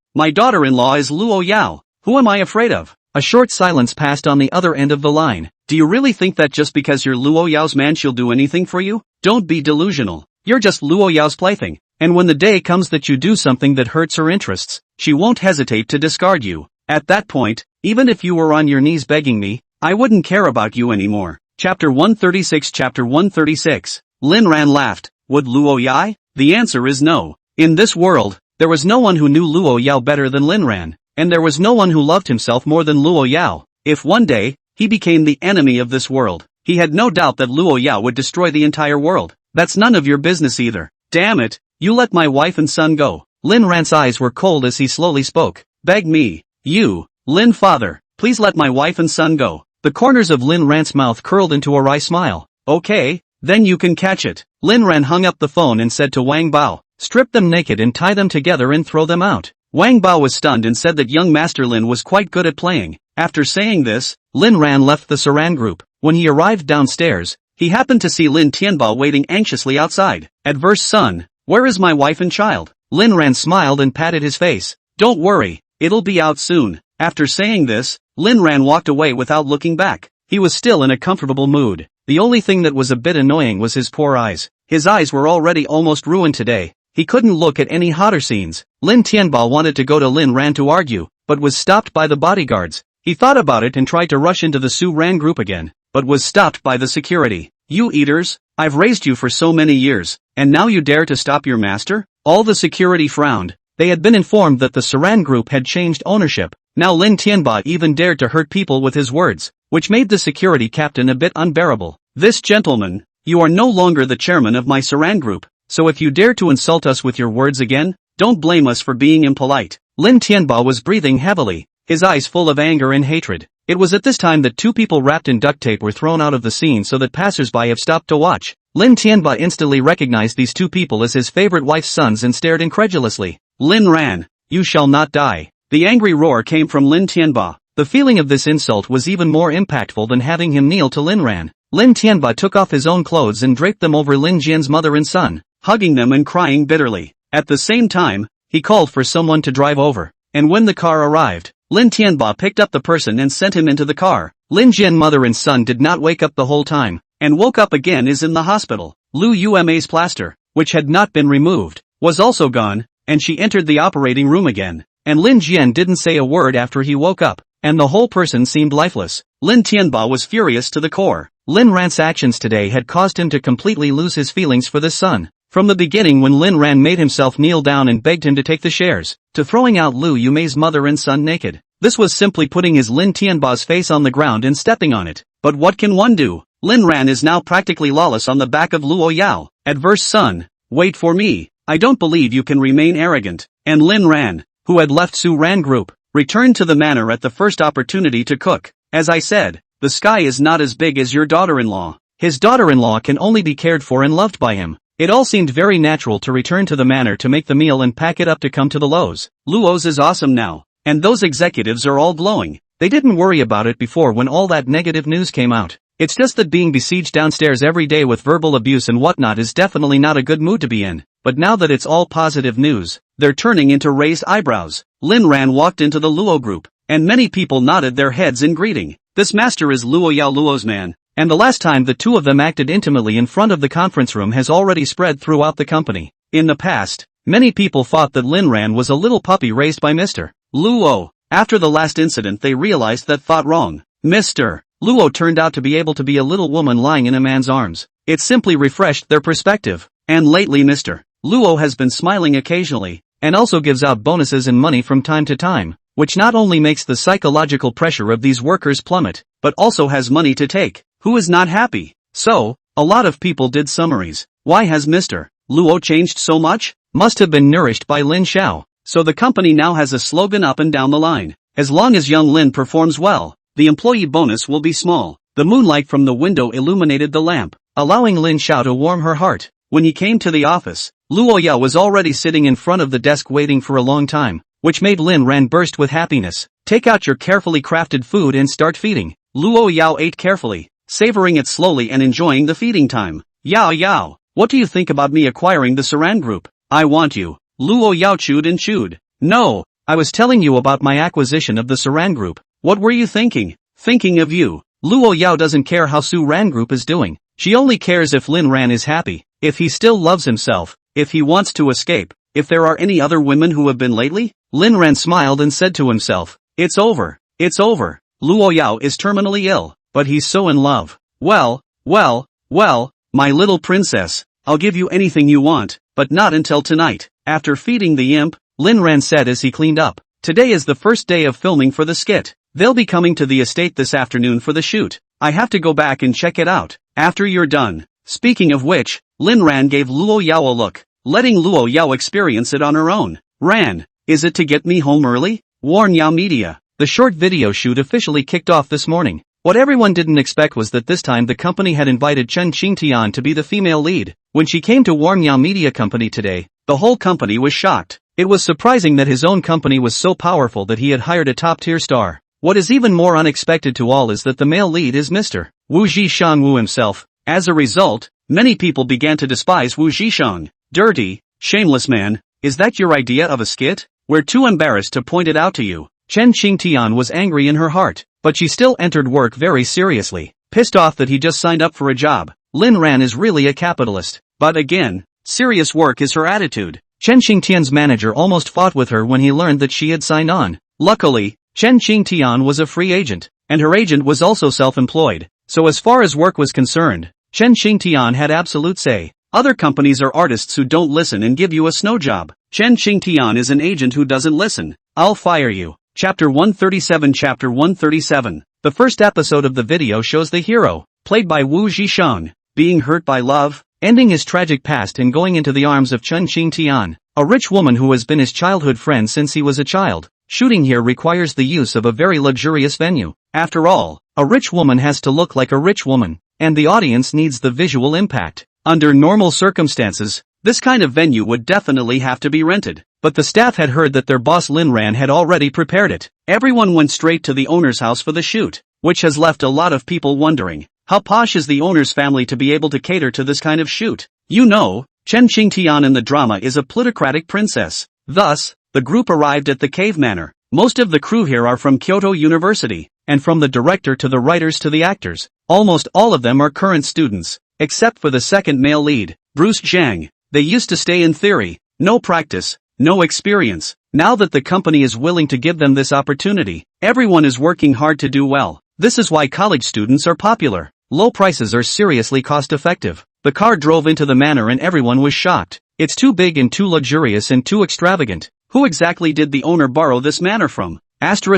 My daughter-in-law is Luo Yao. Who am I afraid of? A short silence passed on the other end of the line. Do you really think that just because you're Luo Yao's man she'll do anything for you? Don't be delusional. You're just Luo Yao's plaything. And when the day comes that you do something that hurts her interests, she won't hesitate to discard you. At that point, even if you were on your knees begging me, I wouldn't care about you anymore. Chapter 136. Chapter 136. Lin Ran laughed. Would Luo Yao? The answer is no. In this world, there was no one who knew Luo Yao better than Lin Ran, and there was no one who loved himself more than Luo Yao. If one day, he became the enemy of this world, he had no doubt that Luo Yao would destroy the entire world. That's none of your business either. Damn it, you let my wife and son go. Lin Ran's eyes were cold as he slowly spoke. Beg me. You, Lin father, please let my wife and son go. The corners of Lin Ran's mouth curled into a wry smile. Okay, then you can catch it. Lin Ran hung up the phone and said to Wang Bao, strip them naked and tie them together and throw them out. Wang Bao was stunned and said that young Master Lin was quite good at playing. After saying this, Lin Ran left the Saran group. When he arrived downstairs, he happened to see Lin Tianbao waiting anxiously outside. Adverse son, where is my wife and child? Lin Ran smiled and patted his face. Don't worry, it'll be out soon. After saying this, Lin Ran walked away without looking back. He was still in a comfortable mood. The only thing that was a bit annoying was his poor eyes. His eyes were already almost ruined today. He couldn't look at any hotter scenes. Lin Tianbao wanted to go to Lin Ran to argue, but was stopped by the bodyguards. He thought about it and tried to rush into the Su Ran group again, but was stopped by the security. You eaters, I've raised you for so many years, and now you dare to stop your master? All the security frowned. They had been informed that the Saran group had changed ownership. Now Lin Tianbao even dared to hurt people with his words, which made the security captain a bit unbearable. This gentleman, you are no longer the chairman of my Saran group, so if you dare to insult us with your words again, don't blame us for being impolite. Lin Tianbao was breathing heavily, his eyes full of anger and hatred. It was at this time that two people wrapped in duct tape were thrown out of the scene so that passers-by have stopped to watch. Lin Tianbao instantly recognized these two people as his favorite wife's sons and stared incredulously. Lin Ran, you shall not die. The angry roar came from Lin Tianbao. The feeling of this insult was even more impactful than having him kneel to Lin Ran. Lin Tianbao took off his own clothes and draped them over Lin Jian's mother and son, hugging them and crying bitterly. At the same time, he called for someone to drive over, and when the car arrived, Lin Tianbao picked up the person and sent him into the car. Lin Jian mother and son did not wake up the whole time, and woke up again is in the hospital. Lu Yuma's plaster, which had not been removed, was also gone, and she entered the operating room again, and Lin Jian didn't say a word after he woke up, and the whole person seemed lifeless. Lin Tianbao was furious to the core. Lin Ran's actions today had caused him to completely lose his feelings for this son. From the beginning when Lin Ran made himself kneel down and begged him to take the shares, to throwing out Lu Yuma's mother and son naked. This was simply putting his Lin Tianbao's face on the ground and stepping on it. But what can one do? Lin Ran is now practically lawless on the back of Luo Yao. Adverse son, wait for me. I don't believe you can remain arrogant. And Lin Ran, who had left Su Ran group, returned to the manor at the first opportunity to cook. As I said, the sky is not as big as your daughter-in-law. His daughter-in-law can only be cared for and loved by him. It all seemed very natural to return to the manor to make the meal and pack it up to come to the Lowe's. Luo's is awesome now, and those executives are all glowing. They didn't worry about it before when all that negative news came out. It's just that being besieged downstairs every day with verbal abuse and whatnot is definitely not a good mood to be in. But now that it's all positive news, they're turning into raised eyebrows. Lin Ran walked into the Luo group, and many people nodded their heads in greeting. This master is Luo Yao, Luo's man, and the last time the two of them acted intimately in front of the conference room has already spread throughout the company. In the past, many people thought that Lin Ran was a little puppy raised by Mr. Luo. After the last incident they realized that thought wrong. Mr. Luo turned out to be able to be a little woman lying in a man's arms. It simply refreshed their perspective. And lately Mr. Luo has been smiling occasionally, and also gives out bonuses and money from time to time, which not only makes the psychological pressure of these workers plummet, but also has money to take. Who is not happy? So, a lot of people did summaries. Why has Mr. Luo changed so much? Must have been nourished by Lin Xiao. So the company now has a slogan up and down the line. As long as young Lin performs well, the employee bonus will be small. The moonlight from the window illuminated the lamp, allowing Lin Xiao to warm her heart. When he came to the office, Luo Yao was already sitting in front of the desk waiting for a long time, which made Lin Ran burst with happiness. Take out your carefully crafted food and start feeding. Luo Yao ate carefully, savoring it slowly and enjoying the feeding time. Yao Yao, what do you think about me acquiring the Saran group? I want you. Luo Yao chewed and chewed. No, I was telling you about my acquisition of the Saran group. What were you thinking? Thinking of you. Luo Yao doesn't care how Su Ran Group is doing. She only cares if Lin Ran is happy, if he still loves himself, if he wants to escape, if there are any other women who have been lately. Lin Ran smiled and said to himself, it's over. It's over. Luo Yao is terminally ill, but he's so in love. Well, my little princess, I'll give you anything you want, but not until tonight. After feeding the imp, Lin Ran said as he cleaned up, today is the first day of filming for the skit. They'll be coming to the estate this afternoon for the shoot. I have to go back and check it out. After you're done. Speaking of which, Lin Ran gave Luo Yao a look, letting Luo Yao experience it on her own. Ran, is it to get me home early? Warn Yao Media. The short video shoot officially kicked off this morning. What everyone didn't expect was that this time the company had invited Chen Qingtian to be the female lead. When she came to Warn Yao Media Company today, the whole company was shocked. It was surprising that his own company was so powerful that he had hired a top-tier star. What is even more unexpected to all is that the male lead is Mr. Wu Zhishang Wu himself. As a result, many people began to despise Wu Zhishang. Dirty, shameless man, is that your idea of a skit? We're too embarrassed to point it out to you. Chen Qingtian was angry in her heart, but she still entered work very seriously, pissed off that he just signed up for a job. Lin Ran is really a capitalist, but again, serious work is her attitude. Chen Qingtian's manager almost fought with her when he learned that she had signed on. Luckily, Chen Qingtian was a free agent, and her agent was also self-employed, so as far as work was concerned, Chen Qingtian had absolute say. Other companies are artists who don't listen and give you a snow job. Chen Qingtian is an agent who doesn't listen. I'll fire you. Chapter 137. Chapter 137. The first episode of the video shows the hero, played by Wu Zhishang, being hurt by love, ending his tragic past and going into the arms of Chen Qingtian, a rich woman who has been his childhood friend since he was a child. Shooting here requires the use of a very luxurious venue. After all, a rich woman has to look like a rich woman, and the audience needs the visual impact. Under normal circumstances, this kind of venue would definitely have to be rented, but the staff had heard that their boss Lin Ran had already prepared it. Everyone went straight to the owner's house for the shoot, which has left a lot of people wondering, how posh is the owner's family to be able to cater to this kind of shoot? You know, Chen Qingtian in the drama is a plutocratic princess. Thus, the group arrived at the cave manor. Most of the crew here are from Kyoto University, and from the director to the writers to the actors, almost all of them are current students, except for the second male lead, Bruce Zhang. They used to stay in theory, no practice, no experience. Now that the company is willing to give them this opportunity, everyone is working hard to do well. This is why college students are popular. Low prices are seriously cost-effective. The car drove into the manor and everyone was shocked. It's too big and too luxurious and too extravagant. Who exactly did the owner borrow this manor from? Isn't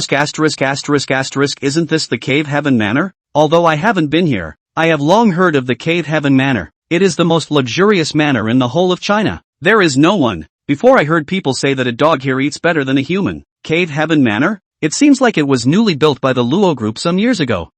this the Cave Heaven Manor? Although I haven't been here, I have long heard of the Cave Heaven Manor. It is the most luxurious manor in the whole of China. There is no one. Before I heard people say that a dog here eats better than a human. Cave Heaven Manor? It seems like it was newly built by the Luo Group some years ago.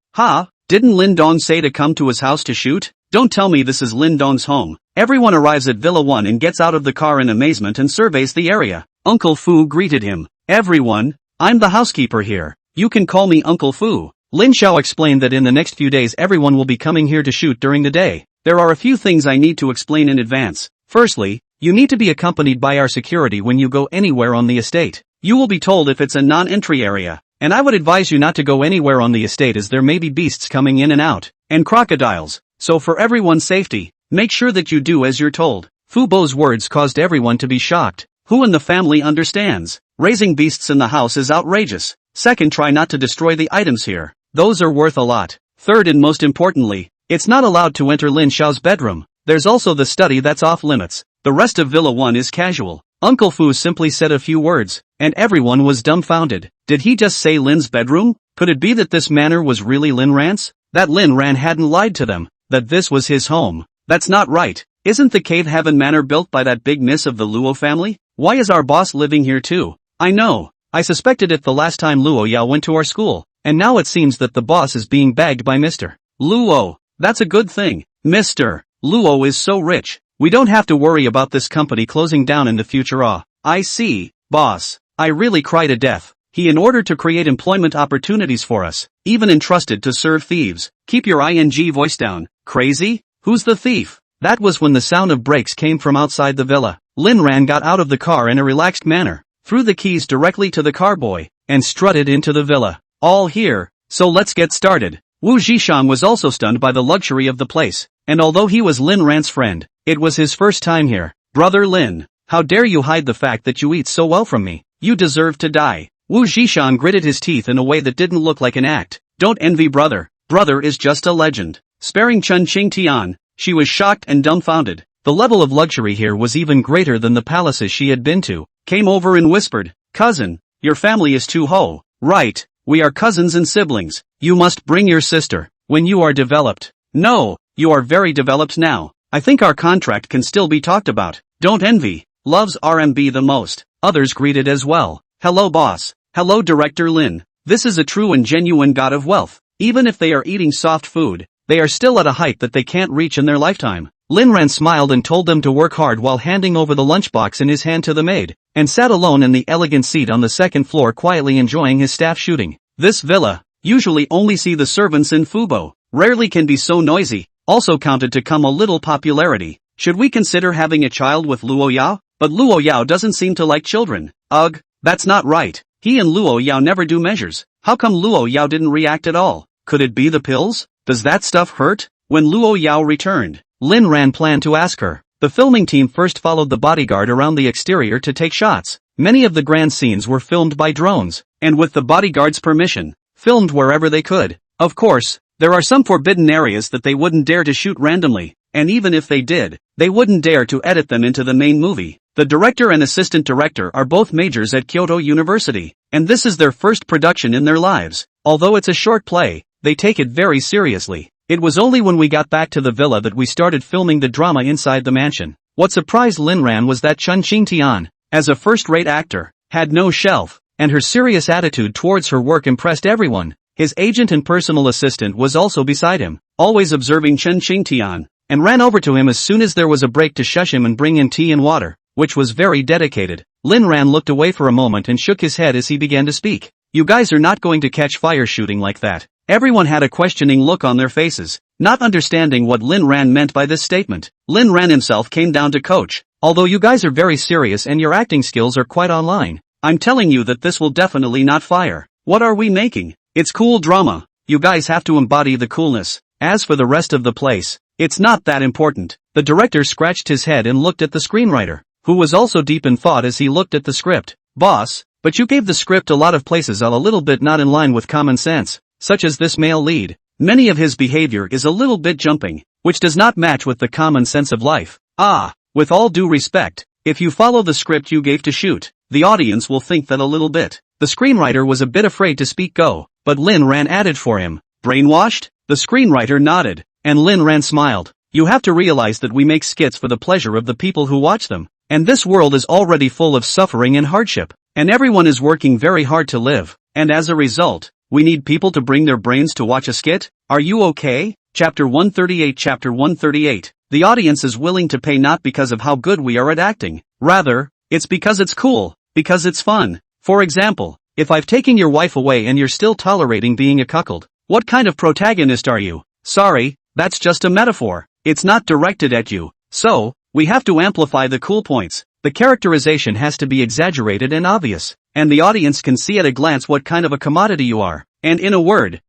Didn't Lin Dong say to come to his house to shoot? Don't tell me this is Lin Dong's home. Everyone arrives at Villa 1 and gets out of the car in amazement and surveys the area. Uncle Fu greeted him. Everyone, I'm the housekeeper here. You can call me Uncle Fu. Lin Xiao explained that in the next few days everyone will be coming here to shoot during the day. There are a few things I need to explain in advance. Firstly, you need to be accompanied by our security when you go anywhere on the estate. You will be told if it's a non-entry area, and I would advise you not to go anywhere on the estate as there may be beasts coming in and out, and crocodiles. So for everyone's safety, make sure that you do as you're told. Fu Bo's words caused everyone to be shocked. Who in the family understands? Raising beasts in the house is outrageous. Second, try not to destroy the items here. Those are worth a lot. Third and most importantly, it's not allowed to enter Lin Xiao's bedroom. There's also the study that's off limits. The rest of Villa 1 is casual. Uncle Fu simply said a few words, and everyone was dumbfounded. Did he just say Lin's bedroom? Could it be that this manor was really Lin Ran's? That Lin Ran hadn't lied to them, that this was his home. That's not right. Isn't the Cave Heaven Manor built by that big miss of the Luo family? Why is our boss living here too? I know. I suspected it the last time Luo Yao went to our school, and now it seems that the boss is being bagged by Mr. Luo. That's a good thing. Mr. Luo is so rich. We don't have to worry about this company closing down in the future. I see, boss. I really cry to death. He in order to create employment opportunities for us, even entrusted to serve thieves. Keep your ing voice down. Crazy? Who's the thief? That was when the sound of brakes came from outside the villa. Lin Ran got out of the car in a relaxed manner, threw the keys directly to the car boy, and strutted into the villa. All here, so let's get started. Wu Zhishang was also stunned by the luxury of the place, and although he was Lin Ran's friend, it was his first time here. Brother Lin, how dare you hide the fact that you eat so well from me? You deserve to die. Wu Zhishang gritted his teeth in a way that didn't look like an act. Don't envy brother. Brother is just a legend. Sparing Chun Qingtian, she was shocked and dumbfounded. The level of luxury here was even greater than the palaces she had been to. Came over and whispered, cousin, your family is too ho. Right, we are cousins and siblings. You must bring your sister, when you are developed. No, you are very developed now. I think our contract can still be talked about. Don't envy. Loves RMB the most. Others greeted as well. Hello boss. Hello Director Lin. This is a true and genuine god of wealth. Even if they are eating soft food, they are still at a height that they can't reach in their lifetime. Lin Ran smiled and told them to work hard while handing over the lunchbox in his hand to the maid, and sat alone in the elegant seat on the second floor quietly enjoying his staff shooting. This villa, usually only see the servants in Fubo, rarely can be so noisy, also counted to come a little popularity. Should we consider having a child with Luo Yao? But Luo Yao doesn't seem to like children. Ugh, that's not right. He and Luo Yao never do measures. How come Luo Yao didn't react at all? Could it be the pills? Does that stuff hurt? When Luo Yao returned, Lin Ran planned to ask her. The filming team first followed the bodyguard around the exterior to take shots. Many of the grand scenes were filmed by drones, and with the bodyguard's permission, filmed wherever they could. Of course, there are some forbidden areas that they wouldn't dare to shoot randomly, and even if they did, they wouldn't dare to edit them into the main movie. The director and assistant director are both majors at Kyoto University, and this is their first production in their lives. Although it's a short play, they take it very seriously. It was only when we got back to the villa that we started filming the drama inside the mansion. What surprised Lin Ran was that Chun Qingtian, as a first-rate actor, had no shelf, and her serious attitude towards her work impressed everyone. His agent and personal assistant was also beside him, always observing Chun Qingtian, and ran over to him as soon as there was a break to shush him and bring him tea and water, which was very dedicated. Lin Ran looked away for a moment and shook his head as he began to speak. You guys are not going to catch fire shooting like that. Everyone had a questioning look on their faces, not understanding what Lin Ran meant by this statement. Lin Ran himself came down to coach. Although you guys are very serious and your acting skills are quite online, I'm telling you that this will definitely not fire. What are we making? It's cool drama. You guys have to embody the coolness. As for the rest of the place, it's not that important. The director scratched his head and looked at the screenwriter, who was also deep in thought as he looked at the script. Boss, but you gave the script a lot of places a little bit not in line with common sense, such as this male lead. Many of his behavior is a little bit jumping, which does not match with the common sense of life. With all due respect, if you follow the script you gave to shoot, the audience will think that a little bit. The screenwriter was a bit afraid to speak go, but Lin Ran added for him. Brainwashed? The screenwriter nodded, and Lin Ran smiled. You have to realize that we make skits for the pleasure of the people who watch them, and this world is already full of suffering and hardship, and everyone is working very hard to live, and as a result, we need people to bring their brains to watch a skit? Are you okay? Chapter 138. Chapter 138. The audience is willing to pay not because of how good we are at acting. Rather, it's because it's cool, because it's fun. For example, if I've taken your wife away and you're still tolerating being a cuckold, what kind of protagonist are you? Sorry, that's just a metaphor. It's not directed at you. So, we have to amplify the cool points. The characterization has to be exaggerated and obvious, and the audience can see at a glance what kind of a commodity you are. And in a word,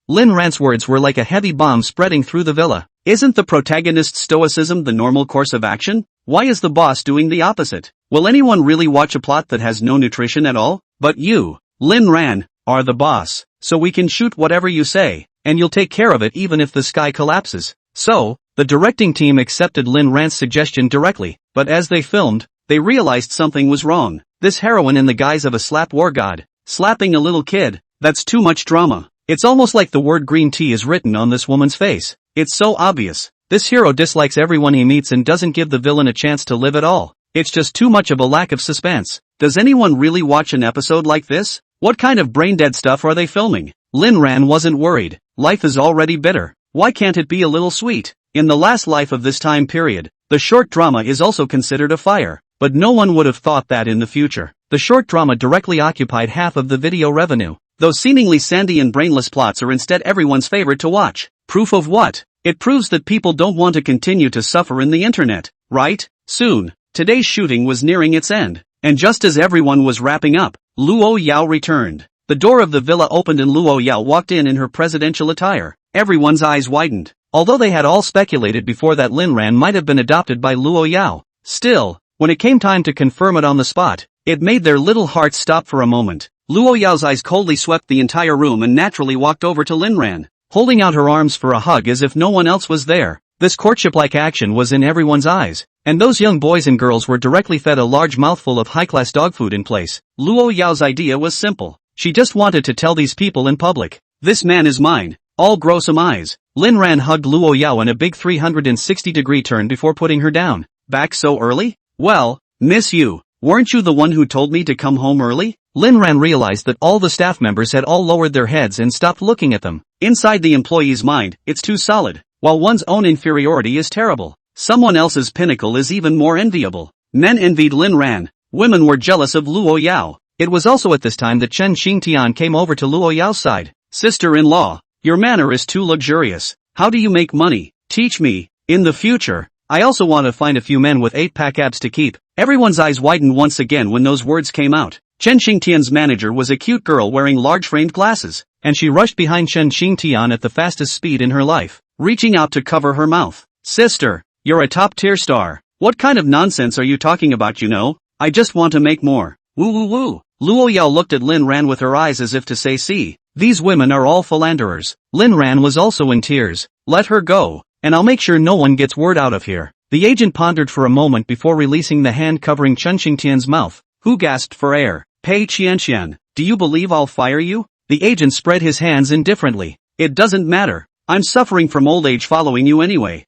Lin Ran's words were like a heavy bomb spreading through the villa. Isn't the protagonist's stoicism the normal course of action? Why is the boss doing the opposite? Will anyone really watch a plot that has no nutrition at all? But you, Lin Ran, are the boss, so we can shoot whatever you say, and you'll take care of it even if the sky collapses. So, the directing team accepted Lin Ran's suggestion directly, but as they filmed, they realized something was wrong. This heroine in the guise of a slap war god, slapping a little kid, that's too much drama. It's almost like the word green tea is written on this woman's face. It's so obvious. This hero dislikes everyone he meets and doesn't give the villain a chance to live at all. It's just too much of a lack of suspense. Does anyone really watch an episode like this? What kind of brain-dead stuff are they filming? Lin Ran wasn't worried. Life is already bitter. Why can't it be a little sweet? In the last life of this time period, the short drama is also considered a fire, but no one would have thought that in the future. The short drama directly occupied half of the video revenue. Those seemingly sandy and brainless plots are instead everyone's favorite to watch. Proof of what? It proves that people don't want to continue to suffer in the internet, right? Soon, today's shooting was nearing its end, and just as everyone was wrapping up, Luo Yao returned. The door of the villa opened and Luo Yao walked in her presidential attire. Everyone's eyes widened. Although they had all speculated before that Lin Ran might have been adopted by Luo Yao. Still, when it came time to confirm it on the spot, it made their little hearts stop for a moment. Luo Yao's eyes coldly swept the entire room and naturally walked over to Lin Ran, holding out her arms for a hug as if no one else was there. This courtship-like action was in everyone's eyes, and those young boys and girls were directly fed a large mouthful of high-class dog food in place. Luo Yao's idea was simple. She just wanted to tell these people in public, "This man is mine." All grow some eyes. Lin Ran hugged Luo Yao in a big 360-degree turn before putting her down. "Back so early? Well, miss you. Weren't you the one who told me to come home early?" Lin Ran realized that all the staff members had all lowered their heads and stopped looking at them. Inside the employee's mind, it's too solid. While one's own inferiority is terrible, someone else's pinnacle is even more enviable. Men envied Lin Ran. Women were jealous of Luo Yao. It was also at this time that Chen Xingtian came over to Luo Yao's side. "Sister-in-law, your manner is too luxurious. How do you make money? Teach me. In the future, I also want to find a few men with 8-pack abs to keep." Everyone's eyes widened once again when those words came out. Chen Xingtian's manager was a cute girl wearing large framed glasses, and she rushed behind Chen Xingtian at the fastest speed in her life, reaching out to cover her mouth. "Sister, you're a top-tier star. What kind of nonsense are you talking about, you know? I just want to make more. Woo woo woo." Luo Yao looked at Lin Ran with her eyes as if to say, "See, these women are all philanderers." Lin Ran was also in tears. "Let her go, and I'll make sure no one gets word out of here." The agent pondered for a moment before releasing the hand covering Chen Xingtian's mouth, who gasped for air. "Pei Qianxian, do you believe I'll fire you?" The agent spread his hands indifferently. "It doesn't matter. I'm suffering from old age following you anyway."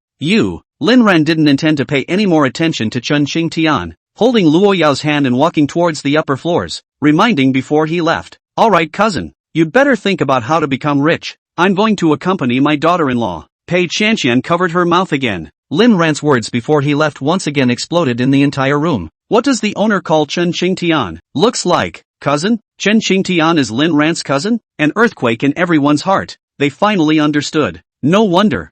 Lin Ran didn't intend to pay any more attention to Chen Xingtian, holding Luo Yao's hand and walking towards the upper floors, reminding before he left, "Alright cousin, you'd better think about how to become rich. I'm going to accompany my daughter-in-law." Pei Qianxian covered her mouth again. Lin Ran's words before he left once again exploded in the entire room. "What does the owner call Chen Xingtian? Looks like, cousin? Chen Xingtian is Lin Ran's cousin?" An earthquake in everyone's heart. They finally understood. No wonder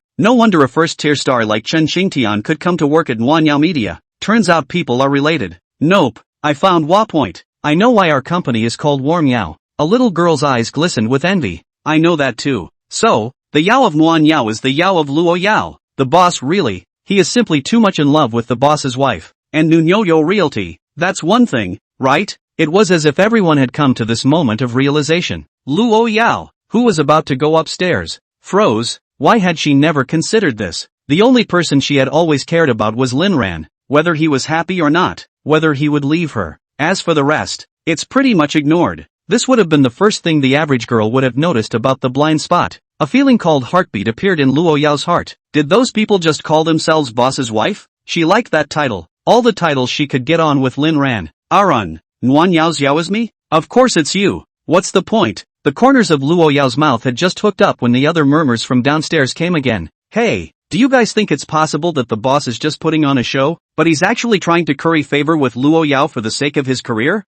a first-tier star like Chen Xingtian could come to work at Manhwa Media. Turns out people are related. "Nope, I found Wa Point. I know why our company is called Warm Yao." A little girl's eyes glistened with envy. "I know that too. So, the Yao of Muan Yao is the Yao of Luo Yao. The boss really, he is simply too much in love with the boss's wife. And Nunyoyo Realty, that's one thing, right?" It was as if everyone had come to this moment of realization. Luo Yao, who was about to go upstairs, froze. Why had she never considered this? The only person she had always cared about was Lin Ran, whether he was happy or not, whether he would leave her. As for the rest, it's pretty much ignored. This would have been the first thing the average girl would have noticed about the blind spot. A feeling called heartbeat appeared in Luo Yao's heart. Did those people just call themselves boss's wife? She liked that title. All the titles she could get on with Lin Ran. "Arun, Nuan Yao's Yao is me? Of course it's you. What's the point?" The corners of Luo Yao's mouth had just hooked up when the other murmurs from downstairs came again. "Hey, do you guys think it's possible that the boss is just putting on a show, but he's actually trying to curry favor with Luo Yao for the sake of his career?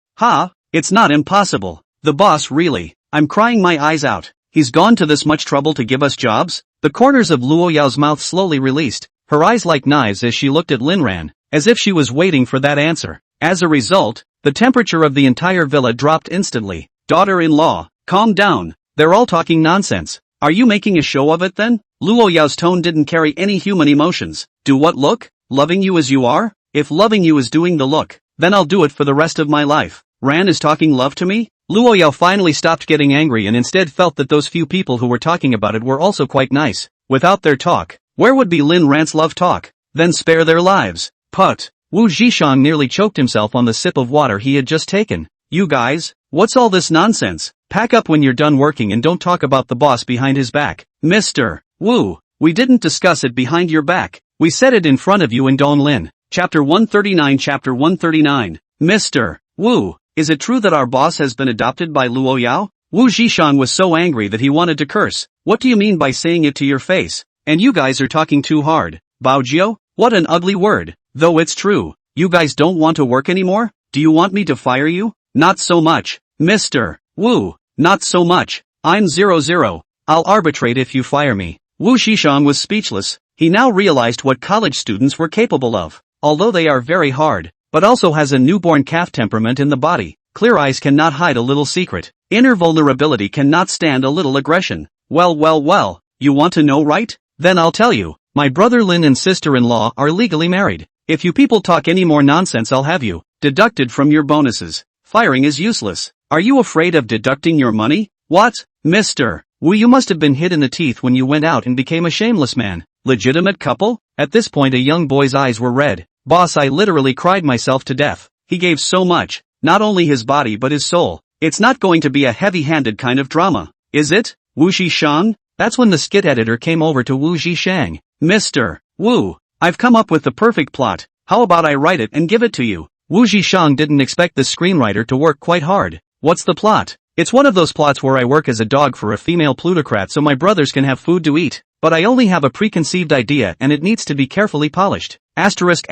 It's not impossible. The boss really, I'm crying my eyes out. He's gone to this much trouble to give us jobs?" The corners of Luo Yao's mouth slowly released, her eyes like knives as she looked at Lin Ran, as if she was waiting for that answer. As a result, the temperature of the entire villa dropped instantly. "Daughter-in-law, calm down. They're all talking nonsense. Are you making a show of it then?" Luo Yao's tone didn't carry any human emotions. "Do what look? Loving you as you are? If loving you is doing the look, then I'll do it for the rest of my life. Ran is talking love to me?" Luo Yao finally stopped getting angry and instead felt that those few people who were talking about it were also quite nice. Without their talk, where would be Lin Ran's love talk? Then spare their lives. Put. Wu Zhishang nearly choked himself on the sip of water he had just taken. "You guys, what's all this nonsense? Pack up when you're done working and don't talk about the boss behind his back." "Mr. Wu, we didn't discuss it behind your back. We said it in front of you and Don Lin." Chapter 139. Chapter 139. "Mr. Wu, is it true that our boss has been adopted by Luo Yao?" Wu Zhishang was so angry that he wanted to curse. "What do you mean by saying it to your face? And you guys are talking too hard. Baojiu, what an ugly word. Though it's true, you guys don't want to work anymore? Do you want me to fire you?" "Not so much, Mr. Wu, not so much. I'm 00. I'll arbitrate if you fire me." Wu Zhishang was speechless. He now realized what college students were capable of. Although they are very hard, but also has a newborn calf temperament in the body, Clear eyes cannot hide a little secret. Inner vulnerability cannot stand a little aggression. Well, you want to know, right? Then I'll tell you. My brother Lin and sister-in-law are legally married. If you people talk any more nonsense, I'll have you deducted from your bonuses. Firing is useless. Are you afraid of deducting your money? What? Mr. Wu, you must have been hit in the teeth when you went out and became a shameless man. Legitimate couple? At this point a young boy's eyes were red. Boss, I literally cried myself to death. He gave so much. Not only his body but his soul. It's not going to be a heavy-handed kind of drama, is it? Wu Zhishang? That's when the skit editor came over to Wu Zhishang. Mr. Wu, I've come up with the perfect plot. How about I write it and give it to you? Wu Zhishang didn't expect the screenwriter to work quite hard. What's the plot? It's one of those plots where I work as a dog for a female plutocrat so my brothers can have food to eat. But I only have a preconceived idea and it needs to be carefully polished. Asterisk.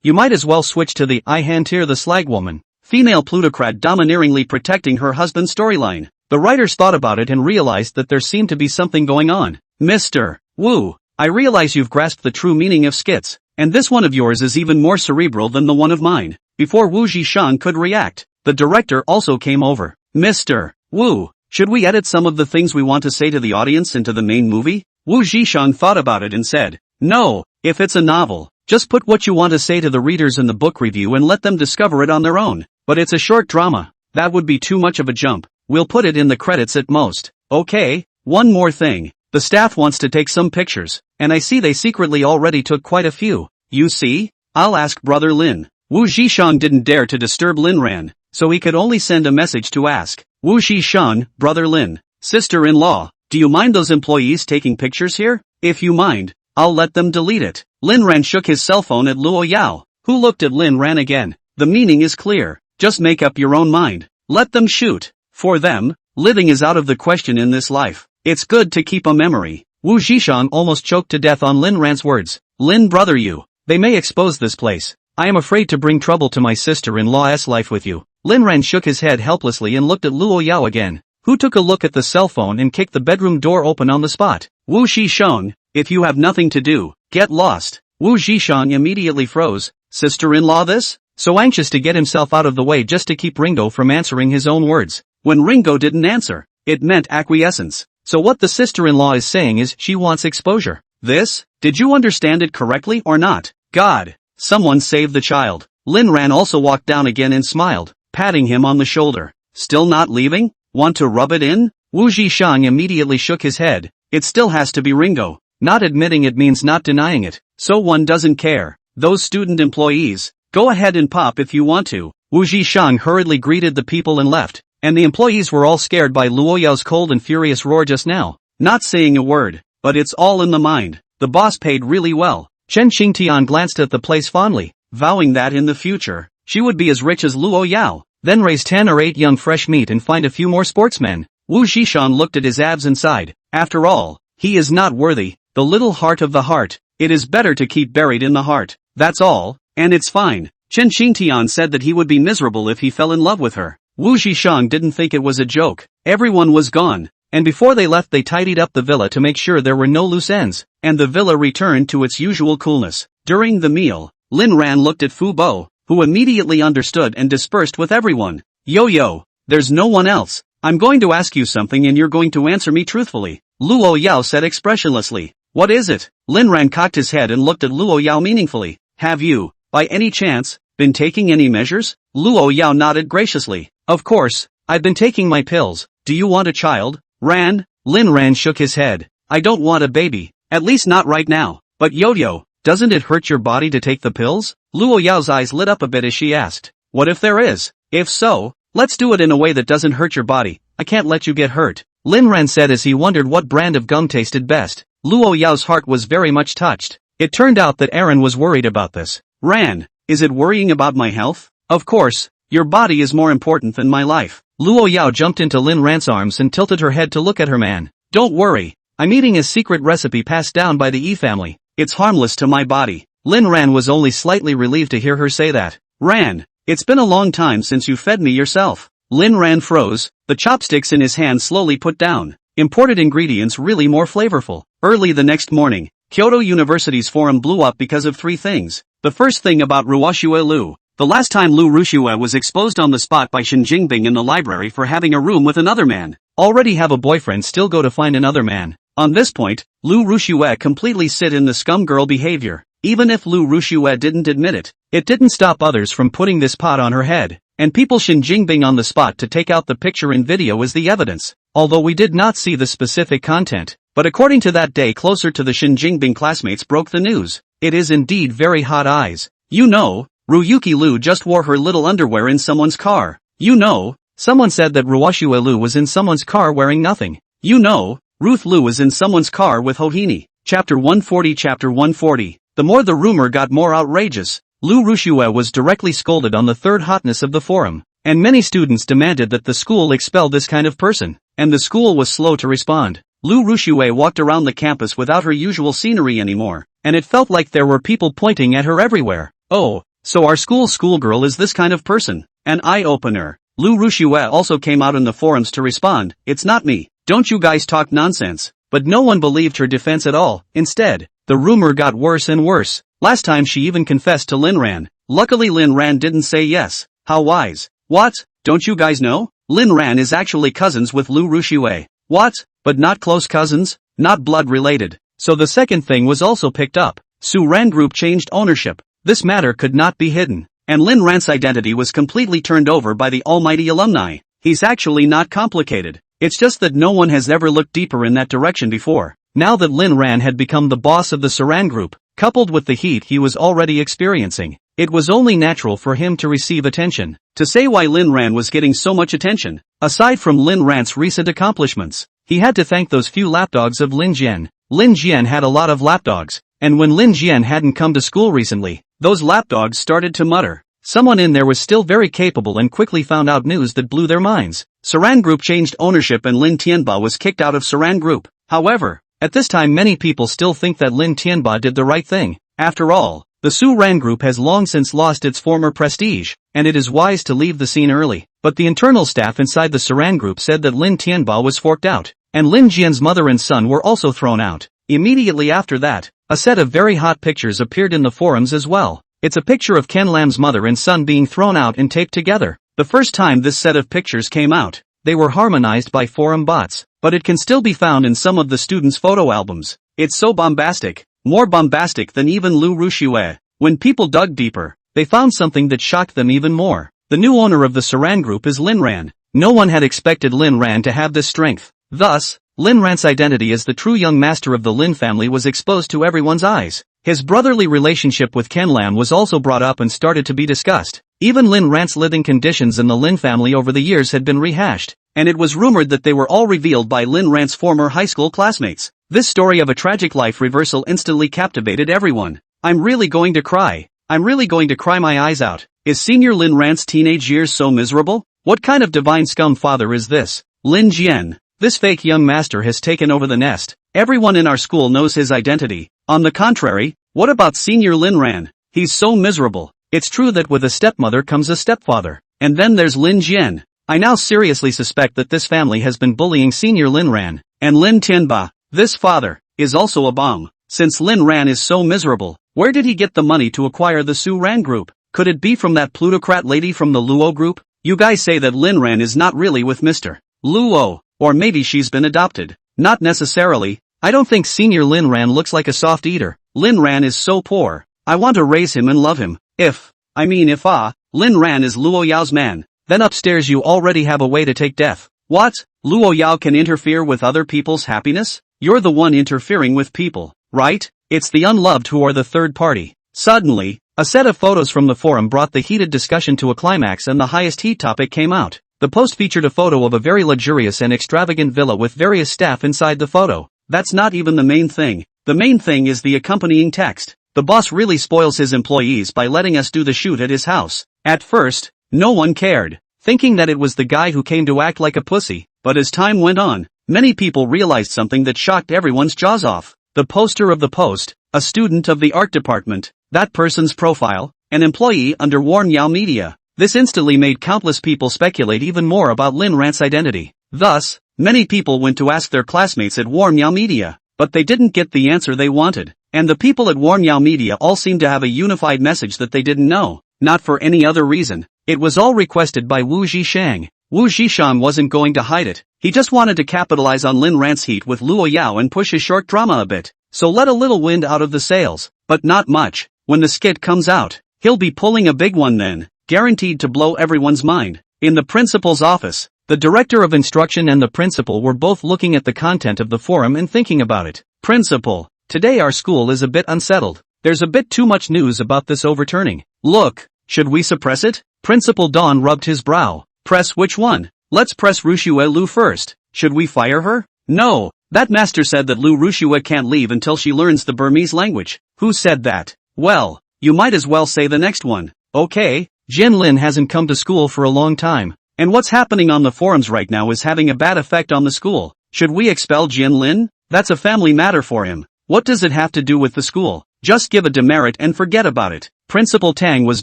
You might as well switch to the I hand tier the slag woman. Female plutocrat domineeringly protecting her husband storyline. The writers thought about it and realized that there seemed to be something going on. Mr. Wu, I realize you've grasped the true meaning of skits, and this one of yours is even more cerebral than the one of mine. Before Wu Zhishang could react, the director also came over. Mr. Wu, should we edit some of the things we want to say to the audience into the main movie? Wu Zhishang thought about it and said, no, if it's a novel, just put what you want to say to the readers in the book review and let them discover it on their own. But it's a short drama. That would be too much of a jump. We'll put it in the credits at most. Okay, one more thing. The staff wants to take some pictures, and I see they secretly already took quite a few. You see? I'll ask Brother Lin. Wu Zhishang didn't dare to disturb Lin Ran, so he could only send a message to ask. Wu Zhishang, Brother Lin, sister-in-law, do you mind those employees taking pictures here? If you mind, I'll let them delete it. Lin Ran shook his cell phone at Luo Yao, who looked at Lin Ran again. The meaning is clear. Just make up your own mind. Let them shoot. For them, living is out of the question in this life. It's good to keep a memory. Wu Zhishang almost choked to death on Lin Ran's words. Lin brother you. They may expose this place. I am afraid to bring trouble to my sister-in-law's life with you. Lin Ran shook his head helplessly and looked at Luo Yao again, who took a look at the cell phone and kicked the bedroom door open on the spot. Wu Zhishang, if you have nothing to do, get lost. Wu Zhishang immediately froze. Sister-in-law this? So anxious to get himself out of the way just to keep Ringo from answering his own words. When Ringo didn't answer, it meant acquiescence. So what the sister-in-law is saying is she wants exposure. This? Did you understand it correctly or not? God, someone save the child. Lin Ran also walked down again and smiled, patting him on the shoulder. Still not leaving? Want to rub it in? Wu Zhishang immediately shook his head. It still has to be Ringo. Not admitting it means not denying it. So one doesn't care. Those student employees, go ahead and pop if you want to. Wu Zhishang hurriedly greeted the people and left, and the employees were all scared by Luo Yao's cold and furious roar just now. Not saying a word, but it's all in the mind. The boss paid really well. Chen Qingtian glanced at the place fondly, vowing that in the future, she would be as rich as Luo Yao, then raise 10 or 8 young fresh meat and find a few more sportsmen. Wu Zhishang looked at his abs and sighed. After all, he is not worthy. The little heart of the heart. It is better to keep buried in the heart. That's all, and it's fine. Chen Qingtian said that he would be miserable if he fell in love with her. Wu Zhishang didn't think it was a joke. Everyone was gone, and before they left they tidied up the villa to make sure there were no loose ends, and the villa returned to its usual coolness. During the meal, Lin Ran looked at Fu Bo, who immediately understood and dispersed with everyone. Yo, there's no one else. I'm going to ask you something and you're going to answer me truthfully. Luo Yao said expressionlessly. What is it? Lin Ran cocked his head and looked at Luo Yao meaningfully. Have you, by any chance, been taking any measures? Luo Yao nodded graciously. Of course, I've been taking my pills. Do you want a child? Ran? Lin Ran shook his head. I don't want a baby. At least not right now. But Yo, doesn't it hurt your body to take the pills? Luo Yao's eyes lit up a bit as she asked. What if there is? If so, let's do it in a way that doesn't hurt your body. I can't let you get hurt. Lin Ran said as he wondered what brand of gum tasted best. Luo Yao's heart was very much touched. It turned out that Aaron was worried about this. Ran, is it worrying about my health? Of course, your body is more important than my life. Luo Yao jumped into Lin Ran's arms and tilted her head to look at her man. Don't worry, I'm eating a secret recipe passed down by the Yi family. It's harmless to my body. Lin Ran was only slightly relieved to hear her say that. Ran, it's been a long time since you fed me yourself. Lin Ran froze, the chopsticks in his hand slowly put down. Imported ingredients really more flavorful. Early the next morning, Kyoto University's forum blew up because of 3 things. The first thing about Ruoxue Lu. The last time Lu Rushue was exposed on the spot by Shin Jingbing in the library for having a room with another man. Already have a boyfriend, still go to find another man. On this point, Lu Rushue completely sit in the scum girl behavior. Even if Lu Rushue didn't admit it, it didn't stop others from putting this pot on her head. And people Shin Jingbing on the spot to take out the picture and video is the evidence. Although we did not see the specific content, but according to that day closer to the Shin Jingbing classmates broke the news. It is indeed very hot eyes. You know, Ryuki Lu just wore her little underwear in someone's car. You know, someone said that Ruoshue Lu was in someone's car wearing nothing. You know, Ruth Lu was in someone's car with Hohini. Chapter 140. Chapter 140. The more the rumor got more outrageous. Lu Rushue was directly scolded on the third hotness of the forum, and many students demanded that the school expel this kind of person, and the school was slow to respond. Lu Rushue walked around the campus without her usual scenery anymore, and it felt like there were people pointing at her everywhere. Oh, so our schoolgirl is this kind of person. An eye-opener. Lu Rushue also came out in the forums to respond, "It's not me, don't you guys talk nonsense." But no one believed her defense at all. Instead, the rumor got worse and worse. Last time she even confessed to Lin Ran. Luckily Lin Ran didn't say yes. How wise. What? Don't you guys know? Lin Ran is actually cousins with Lu Rushue. What? But not close cousins? Not blood related. So the second thing was also picked up. Su Ran Group changed ownership. This matter could not be hidden. And Lin Ran's identity was completely turned over by the almighty alumni. He's actually not complicated. It's just that no one has ever looked deeper in that direction before. Now that Lin Ran had become the boss of the Saran Group, coupled with the heat he was already experiencing, it was only natural for him to receive attention. To say why Lin Ran was getting so much attention, aside from Lin Ran's recent accomplishments, he had to thank those few lapdogs of Lin Jian. Lin Jian had a lot of lapdogs, and when Lin Jian hadn't come to school recently, those lapdogs started to mutter. Someone in there was still very capable and quickly found out news that blew their minds. Saran Group changed ownership and Lin Tianba was kicked out of Saran Group. However, at this time many people still think that Lin Tianba did the right thing. After all, the Su Ran Group has long since lost its former prestige, and it is wise to leave the scene early. But the internal staff inside the Saran Group said that Lin Tianba was forked out, and Lin Jian's mother and son were also thrown out. Immediately after that, a set of very hot pictures appeared in the forums as well. It's a picture of Ken Lam's mother and son being thrown out and taped together. The first time this set of pictures came out, they were harmonized by forum bots, but it can still be found in some of the students' photo albums. It's so bombastic, more bombastic than even Lu Rushue. When people dug deeper, they found something that shocked them even more. The new owner of the Saran Group is Lin Ran. No one had expected Lin Ran to have this strength. Thus, Lin Ran's identity as the true young master of the Lin family was exposed to everyone's eyes. His brotherly relationship with Ken Lam was also brought up and started to be discussed. Even Lin Ran's living conditions in the Lin family over the years had been rehashed, and it was rumored that they were all revealed by Lin Ran's former high school classmates. This story of a tragic life reversal instantly captivated everyone. I'm really going to cry. I'm really going to cry my eyes out. Is senior Lin Ran's teenage years so miserable? What kind of divine scum father is this? Lin Jian. This fake young master has taken over the nest. Everyone in our school knows his identity. On the contrary, what about senior Lin Ran? He's so miserable. It's true that with a stepmother comes a stepfather. And then there's Lin Jian. I now seriously suspect that this family has been bullying senior Lin Ran. And Lin Tianba, this father, is also a bomb. Since Lin Ran is so miserable, where did he get the money to acquire the Su Ran Group? Could it be from that plutocrat lady from the Luo Group? You guys say that Lin Ran is not really with Mr. Luo, or maybe she's been adopted. Not necessarily. I don't think senior Lin Ran looks like a soft eater. Lin Ran is so poor. I want to raise him and love him. If Lin Ran is Luo Yao's man, then upstairs you already have a way to take death. What? Luo Yao can interfere with other people's happiness? You're the one interfering with people, right? It's the unloved who are the third party. Suddenly, a set of photos from the forum brought the heated discussion to a climax and the highest heat topic came out. The post featured a photo of a very luxurious and extravagant villa with various staff inside the photo. That's not even the main thing. The main thing is the accompanying text. The boss really spoils his employees by letting us do the shoot at his house. At first, no one cared, thinking that it was the guy who came to act like a pussy. But as time went on, many people realized something that shocked everyone's jaws off. The poster of the post, a student of the art department, that person's profile, an employee under Warn Yao Media. This instantly made countless people speculate even more about Lin Ran's identity. Thus, many people went to ask their classmates at Warn Yao Media, but they didn't get the answer they wanted. And the people at Warn Yao Media all seemed to have a unified message that they didn't know. not for any other reason. It was all requested by Wu Zhishang. Wu Zhishan wasn't going to hide it. He just wanted to capitalize on Lin Ran's heat with Luo Yao and push his short drama a bit. So let a little wind out of the sails, but not much. When the skit comes out, he'll be pulling a big one then, guaranteed to blow everyone's mind. In the principal's office, the director of instruction and the principal were both looking at the content of the forum and thinking about it. Principal, today our school is a bit unsettled. There's a bit too much news about this overturning. Look, should we suppress it? Principal Don rubbed his brow. Press which one? Let's press Rushua Lu first. Should we fire her? No, that master said that Lu Rushua can't leave until she learns the Burmese language. Who said that? Well, you might as well say the next one. Okay, Jin Lin hasn't come to school for a long time. And what's happening on the forums right now is having a bad effect on the school. Should we expel Jin Lin? That's a family matter for him. What does it have to do with the school? Just give a demerit and forget about it. Principal Tang was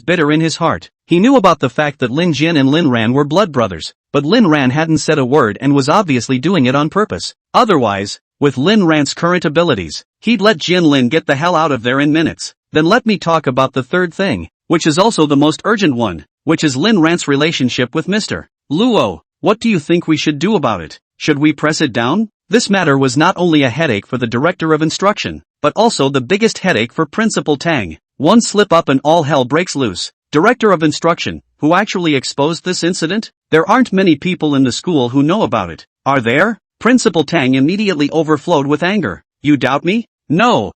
bitter in his heart. He knew about the fact that Lin Jin and Lin Ran were blood brothers, but Lin Ran hadn't said a word and was obviously doing it on purpose. Otherwise, with Lin Ran's current abilities, he'd let Jin Lin get the hell out of there in minutes. Then let me talk about the third thing, which is also the most urgent one, which is Lin Ran's relationship with Mr. Luo. What do you think we should do about it? Should we press it down? This matter was not only a headache for the director of instruction, but also the biggest headache for Principal Tang. One slip up and all hell breaks loose. Director of instruction, who actually exposed this incident? There aren't many people in the school who know about it. Are there? Principal Tang immediately overflowed with anger. You doubt me? No,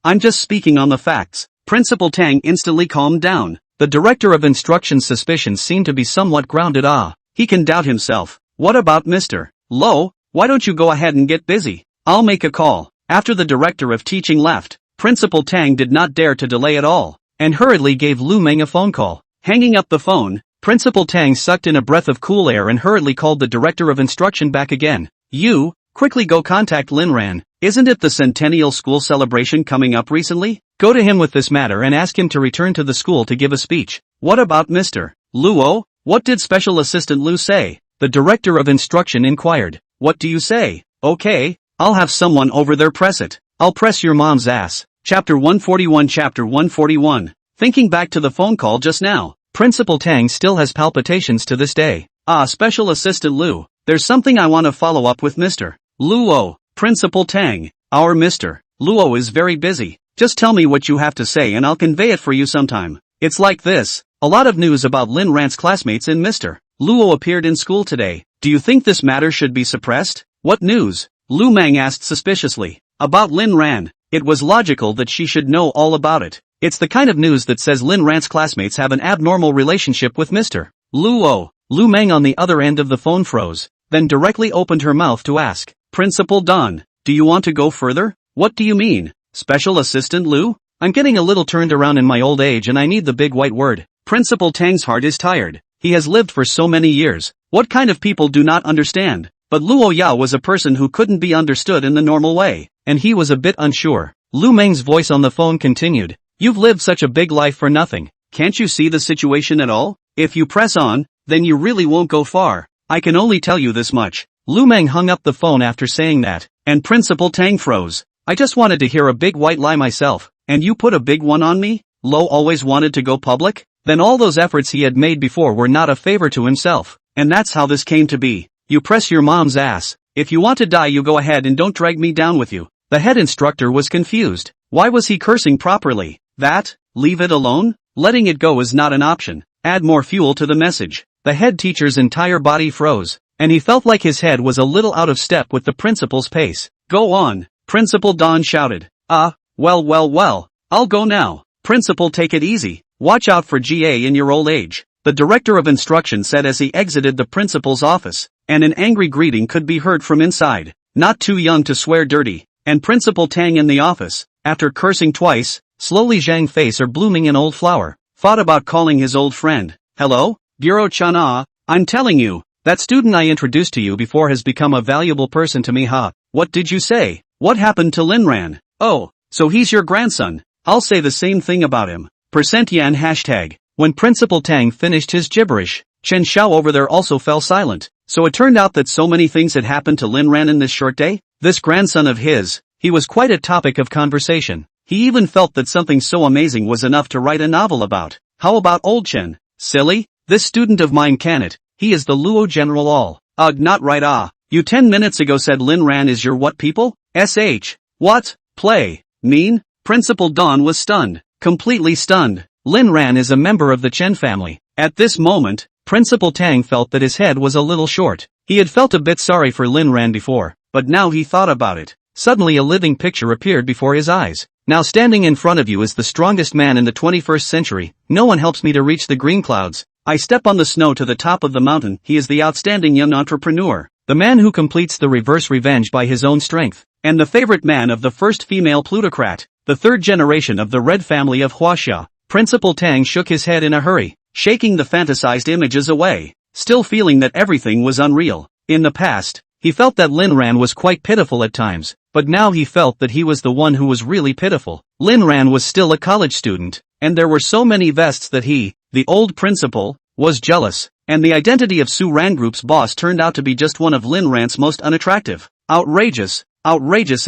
I'm just speaking on the facts. Principal Tang instantly calmed down. The director of instruction's suspicions seemed to be somewhat grounded. He can doubt himself. What about Mr. Lo? Why don't you go ahead and get busy? I'll make a call. After the director of teaching left, Principal Tang did not dare to delay at all, and hurriedly gave Lu Meng a phone call. Hanging up the phone, Principal Tang sucked in a breath of cool air and hurriedly called the director of instruction back again. You, quickly go contact Lin Ran. Isn't it the centennial school celebration coming up recently? Go to him with this matter and ask him to return to the school to give a speech. What about Mr. Luo? What did Special Assistant Lu say? The director of instruction inquired. What do you say? Okay, I'll have someone over there press it. I'll press your mom's ass. Chapter 141. Chapter 141. Thinking back to the phone call just now, Principal Tang still has palpitations to this day. Special Assistant Lu, there's something I want to follow up with Mr. Luo. Principal Tang, our Mr. Luo is very busy. Just tell me what you have to say and I'll convey it for you sometime. It's like this. A lot of news about Lin Ran's classmates in Mr. Luo appeared in school today. Do you think this matter should be suppressed? What news? Lu Meng asked suspiciously. About Lin Ran. It was logical that she should know all about it. It's the kind of news that says Lin Ran's classmates have an abnormal relationship with Mr. Luo. Lu Meng on the other end of the phone froze, then directly opened her mouth to ask. Principal Don, do you want to go further? What do you mean? Special Assistant Lu? I'm getting a little turned around in my old age and I need the big white word. Principal Tang's heart is tired. He has lived for so many years. What kind of people do not understand? But Luo Yao was a person who couldn't be understood in the normal way, and he was a bit unsure. Lu Meng's voice on the phone continued. You've lived such a big life for nothing. Can't you see the situation at all? If you press on, then you really won't go far. I can only tell you this much. Lu Meng hung up the phone after saying that, and Principal Tang froze. I just wanted to hear a big white lie myself, and you put a big one on me? Lo always wanted to go public? Then all those efforts he had made before were not a favor to himself, and that's how this came to be. You press your mom's ass. If you want to die you go ahead and don't drag me down with you. The head instructor was confused. Why was he cursing properly? That? Leave it alone? Letting it go is not an option. Add more fuel to the message. The head teacher's entire body froze, and he felt like his head was a little out of step with the principal's pace. Go on, Principal Don shouted. Well, I'll go now. Principal, take it easy. Watch out for GA in your old age. The director of instruction said as he exited the principal's office, and an angry greeting could be heard from inside. Not too young to swear dirty. And Principal Tang in the office, after cursing twice, slowly Zhang face or blooming an old flower, thought about calling his old friend. Hello? Bureau Chana, I'm telling you, that student I introduced to you before has become a valuable person to me. What did you say? What happened to Lin Ran? Oh, so he's your grandson. I'll say the same thing about him. %Yan hashtag. When Principal Tang finished his gibberish, Chen Xiao over there also fell silent. So it turned out that so many things had happened to Lin Ran in this short day? This grandson of his, he was quite a topic of conversation. He even felt that something so amazing was enough to write a novel about. How about old Chen? Silly? This student of mine can it. He is the Luo General all. Ugh, not right ah. You 10 minutes ago said Lin Ran is your what people? SH. What? Play. Mean? Principal Dawn was stunned. Completely stunned. Lin Ran is a member of the Chen family. At this moment, Principal Tang felt that his head was a little short. He had felt a bit sorry for Lin Ran before, but now he thought about it. Suddenly a living picture appeared before his eyes. Now standing in front of you is the strongest man in the 21st century. No one helps me to reach the green clouds. I step on the snow to the top of the mountain. He is the outstanding young entrepreneur. The man who completes the reverse revenge by his own strength. And the favorite man of the first female plutocrat. The third generation of the red family of Huaxia. Principal Tang shook his head in a hurry, shaking the fantasized images away, still feeling that everything was unreal. In the past, he felt that Lin Ran was quite pitiful at times, but now he felt that he was the one who was really pitiful. Lin Ran was still a college student, and there were so many vests that he, the old principal, was jealous, and the identity of Su Ran Group's boss turned out to be just one of Lin Ran's most unattractive. Outrageous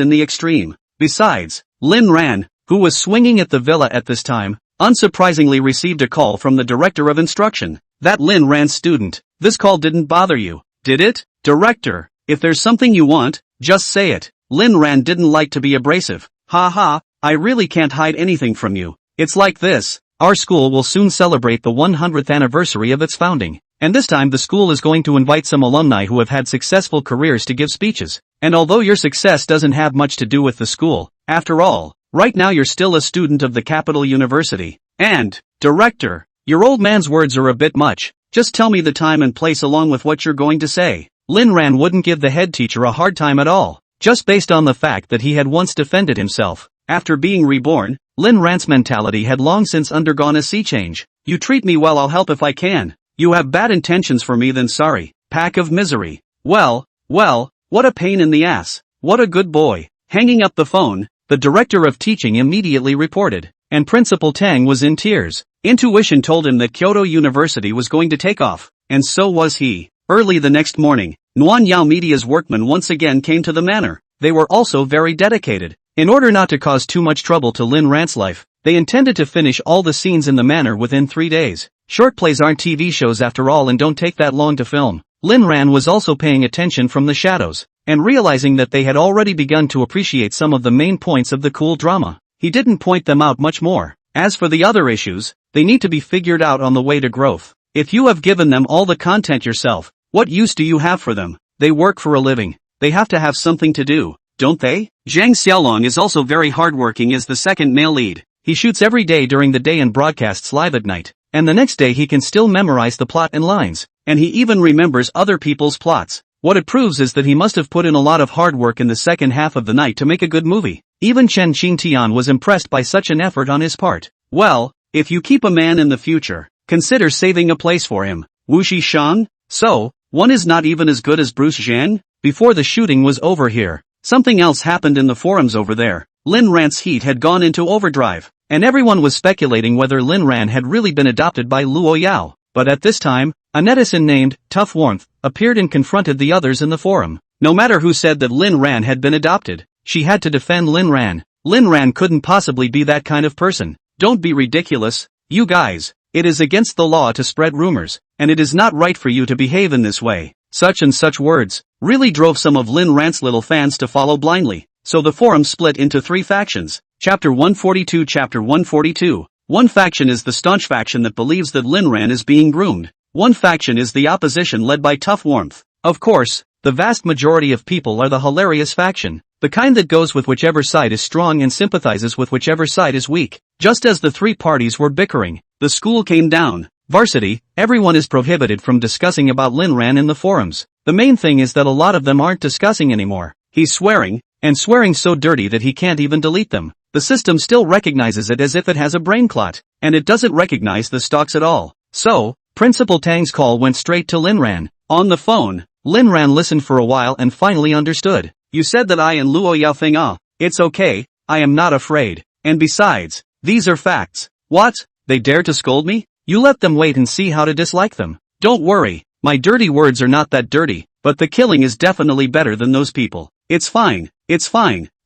in the extreme. Besides, Lin Ran, who was swinging at the villa at this time, unsurprisingly received a call from the director of instruction. That Lin Ran's student. This call didn't bother you, did it? Director, if there's something you want, just say it. Lin Ran didn't like to be abrasive. Ha, I really can't hide anything from you. It's like this. Our school will soon celebrate the 100th anniversary of its founding. And this time the school is going to invite some alumni who have had successful careers to give speeches. And although your success doesn't have much to do with the school, after all, right now you're still a student of the capital university. And, director, your old man's words are a bit much. Just tell me the time and place along with what you're going to say. Lin Ran wouldn't give the head teacher a hard time at all, just based on the fact that he had once defended himself. After being reborn, Lin Ran's mentality had long since undergone a sea change. You treat me well, I'll help if I can. You have bad intentions for me, then sorry. Pack of misery. Well, what a pain in the ass. What a good boy. Hanging up the phone, the director of teaching immediately reported, and Principal Tang was in tears. Intuition told him that Kyoto University was going to take off, and so was he. Early the next morning, Nuan Yao Media's workmen once again came to the manor. They were also very dedicated. In order not to cause too much trouble to Lin Ran's life, they intended to finish all the scenes in the manor within 3 days. Short plays aren't TV shows after all and don't take that long to film. Lin Ran was also paying attention from the shadows, and realizing that they had already begun to appreciate some of the main points of the cool drama. He didn't point them out much more. As for the other issues, they need to be figured out on the way to growth. If you have given them all the content yourself, what use do you have for them? They work for a living. They have to have something to do, don't they? Zhang Xiaolong is also very hardworking as the second male lead. He shoots every day during the day and broadcasts live at night. And the next day he can still memorize the plot and lines. And he even remembers other people's plots. What it proves is that he must have put in a lot of hard work in the second half of the night to make a good movie. Even Chen Qingtian was impressed by such an effort on his part. Well, if you keep a man in the future, consider saving a place for him. Wu Shishang? So, one is not even as good as Bruce Zhang? Before the shooting was over here, something else happened in the forums over there. Lin Ran's heat had gone into overdrive, and everyone was speculating whether Lin Ran had really been adopted by Luo Yao. But at this time, a netizen named Tough Warmth appeared and confronted the others in the forum. No matter who said that Lin Ran had been adopted, she had to defend Lin Ran. Lin Ran couldn't possibly be that kind of person. Don't be ridiculous, you guys. It is against the law to spread rumors, and it is not right for you to behave in this way. Such and such words really drove some of Lin Ran's little fans to follow blindly. So the forum split into 3 factions. Chapter 142. Chapter 142. One faction is the staunch faction that believes that Lin Ran is being groomed. One faction is the opposition led by Tough Warmth. Of course, the vast majority of people are the hilarious faction, the kind that goes with whichever side is strong and sympathizes with whichever side is weak. Just as the 3 parties were bickering, the school came down. Varsity, everyone is prohibited from discussing about Lin Ran in the forums. The main thing is that a lot of them aren't discussing anymore. He's swearing, and swearing so dirty that he can't even delete them. The system still recognizes it as if it has a brain clot, and it doesn't recognize the stocks at all. So, Principal Tang's call went straight to Lin Ran. On the phone, Lin Ran listened for a while and finally understood. You said that I and Luo Yao thing it's okay, I am not afraid. And besides, these are facts. What? They dare to scold me? You let them wait and see how to dislike them. Don't worry, my dirty words are not that dirty, but the killing is definitely better than those people. It's fine,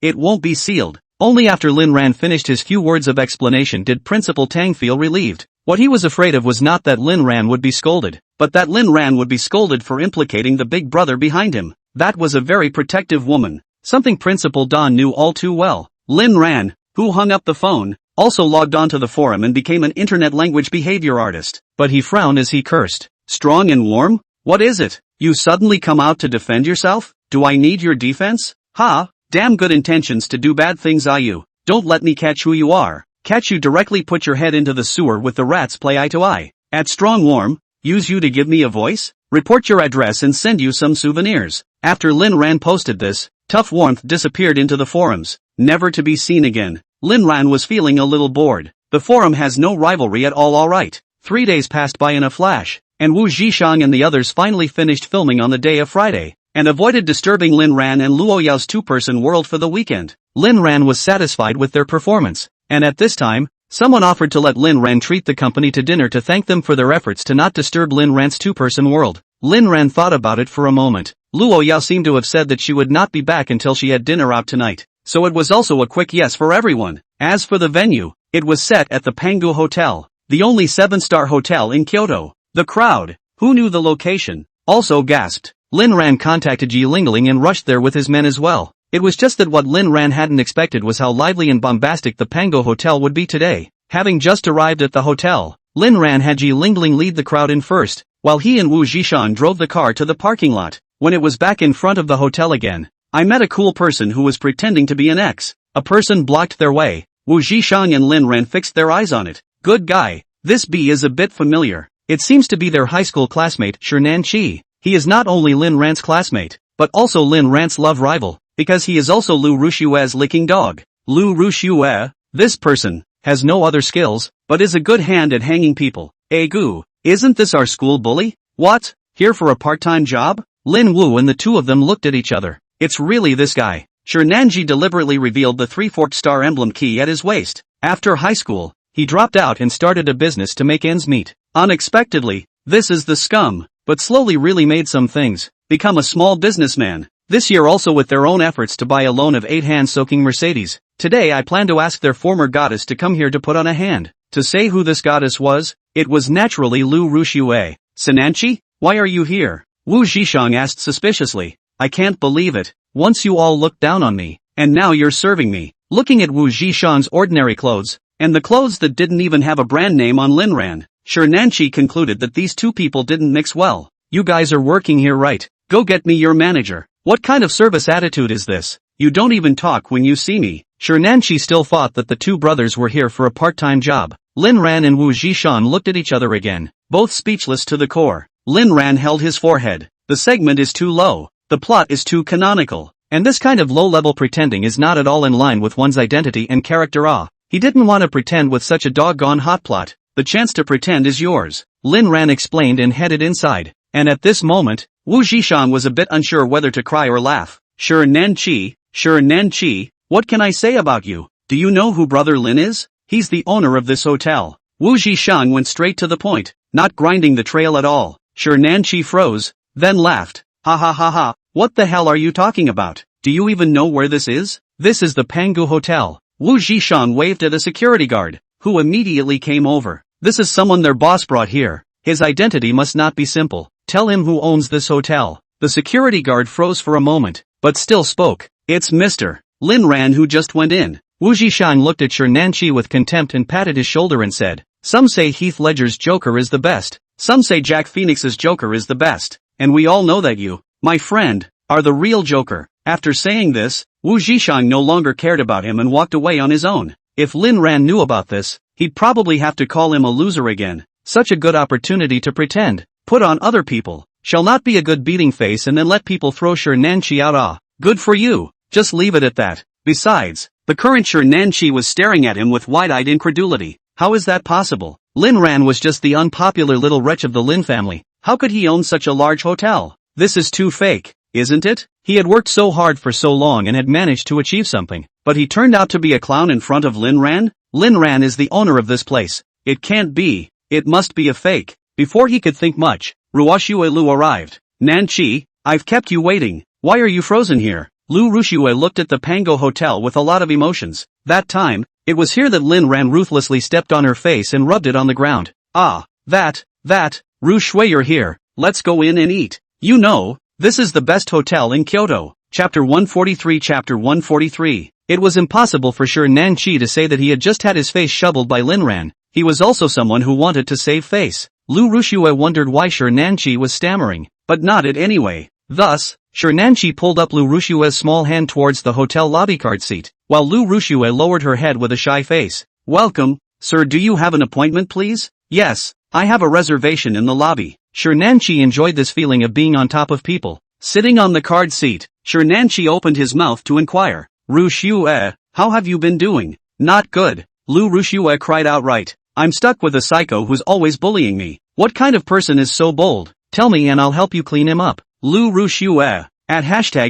it won't be sealed. Only after Lin Ran finished his few words of explanation did Principal Tang feel relieved. What he was afraid of was not that Lin Ran would be scolded, but that Lin Ran would be scolded for implicating the big brother behind him. That was a very protective woman, something Principal Don knew all too well. Lin Ran, who hung up the phone, also logged onto the forum and became an internet language behavior artist. But he frowned as he cursed. Strong and warm? What is it? You suddenly come out to defend yourself? Do I need your defense? Ha! Damn good intentions to do bad things you. Don't let me catch who you are. Catch you directly put your head into the sewer with the rats play eye to eye. At strong warm, use you to give me a voice? Report your address and send you some souvenirs. After Lin Ran posted this, tough warmth disappeared into the forums, never to be seen again. Lin Ran was feeling a little bored. The forum has no rivalry at all alright. 3 days passed by in a flash, and Wu Zhishang and the others finally finished filming on the day of Friday, and avoided disturbing Lin Ran and Luo Yao's two-person world for the weekend. Lin Ran was satisfied with their performance, and at this time, someone offered to let Lin Ran treat the company to dinner to thank them for their efforts to not disturb Lin Ran's two-person world. Lin Ran thought about it for a moment. Luo Yao seemed to have said that she would not be back until she had dinner out tonight, so it was also a quick yes for everyone. As for the venue, it was set at the Pangu Hotel, the only 7-star hotel in Kyoto. The crowd, who knew the location, also gasped. Lin Ran contacted Ji Lingling and rushed there with his men as well. It was just that what Lin Ran hadn't expected was how lively and bombastic the Pango Hotel would be today. Having just arrived at the hotel, Lin Ran had Ji Lingling lead the crowd in first, while he and Wu Zhishan drove the car to the parking lot. When it was back in front of the hotel again, I met a cool person who was pretending to be an ex. A person blocked their way. Wu Zhishan and Lin Ran fixed their eyes on it. Good guy. This B is a bit familiar. It seems to be their high school classmate, Shernan Chi. He is not only Lin Ran's classmate, but also Lin Ran's love rival, because he is also Lu Rushue's licking dog. Lu Rushue, this person, has no other skills, but is a good hand at hanging people. Goo, isn't this our school bully? What? Here for a part-time job? Lin Wu and the two of them looked at each other. It's really this guy. Shernanji deliberately revealed the three-forked star emblem key at his waist. After high school, he dropped out and started a business to make ends meet. Unexpectedly, this is the Scum, but slowly really made some things, become a small businessman. This year also with their own efforts to buy a loan of 8 hand-soaking Mercedes. Today I plan to ask their former goddess to come here to put on a hand. To say who this goddess was, it was naturally Lu Rushue. Sananchi, why are you here? Wu Zhishang asked suspiciously. I can't believe it. Once you all looked down on me, and now you're serving me. Looking at Wu Zhishang's ordinary clothes, and the clothes that didn't even have a brand name on Linran, Shernanchi concluded that these two people didn't mix well. You guys are working here right? Go get me your manager. What kind of service attitude is this? You don't even talk when you see me. Shernanchi still thought that the two brothers were here for a part-time job. Lin Ran and Wu Zhishan looked at each other again, both speechless to the core. Lin Ran held his forehead. The segment is too low. The plot is too canonical. And this kind of low-level pretending is not at all in line with one's identity and character. He didn't want to pretend with such a doggone hot plot. The chance to pretend is yours. Lin Ran explained and headed inside. And at this moment, Wu Zhishan was a bit unsure whether to cry or laugh. Shernanchi, what can I say about you? Do you know who Brother Lin is? He's the owner of this hotel. Wu Zhishan went straight to the point, not grinding the trail at all. Shernanchi froze, then laughed. Ha ha ha ha, what the hell are you talking about? Do you even know where this is? This is the Pangu Hotel. Wu Zhishan waved at a security guard, who immediately came over. This is someone their boss brought here. His identity must not be simple. Tell him who owns this hotel. The security guard froze for a moment, but still spoke. It's Mr. Lin Ran who just went in. Wu Zhishan looked at Shernanchi with contempt and patted his shoulder and said, some say Heath Ledger's Joker is the best. Some say Jack Phoenix's Joker is the best. And we all know that you, my friend, are the real Joker. After saying this, Wu Zhishan no longer cared about him and walked away on his own. If Lin Ran knew about this, he'd probably have to call him a loser again. Such a good opportunity to pretend, put on other people. Shall not be a good beating face and then let people throw Shernanchi out. Good for you. Just leave it at that. Besides, the current Shernanchi was staring at him with wide-eyed incredulity. How is that possible? Lin Ran was just the unpopular little wretch of the Lin family. How could he own such a large hotel? This is too fake, isn't it? He had worked so hard for so long and had managed to achieve something, but he turned out to be a clown in front of Lin Ran? Lin Ran is the owner of this place. It can't be. It must be a fake. Before he could think much, Ruoshue Lu arrived. Nanchi, I've kept you waiting. Why are you frozen here? Lu Rushue looked at the Pango Hotel with a lot of emotions. That time, it was here that Lin Ran ruthlessly stepped on her face and rubbed it on the ground. Ah, that, Ru Shui, you're here, let's go in and eat. You know, this is the best hotel in Kyoto. Chapter 143. Chapter 143. It was impossible for Shi Nanqi to say that he had just had his face shoveled by Lin Ran. He was also someone who wanted to save face. Lu Rushue wondered why Shi Nanqi was stammering, but nodded anyway. Thus, Shi Nanqi pulled up Lu Rushue's small hand towards the hotel lobby card seat, while Lu Rushue lowered her head with a shy face. Welcome, sir, do you have an appointment please? Yes, I have a reservation in the lobby. Shi Nanqi enjoyed this feeling of being on top of people. Sitting on the card seat, Shi Nanqi opened his mouth to inquire. Rushue, how have you been doing? Not good. Lu Rushue cried outright. I'm stuck with a psycho who's always bullying me. What kind of person is so bold? Tell me and I'll help you clean him up. Lu Rushue. At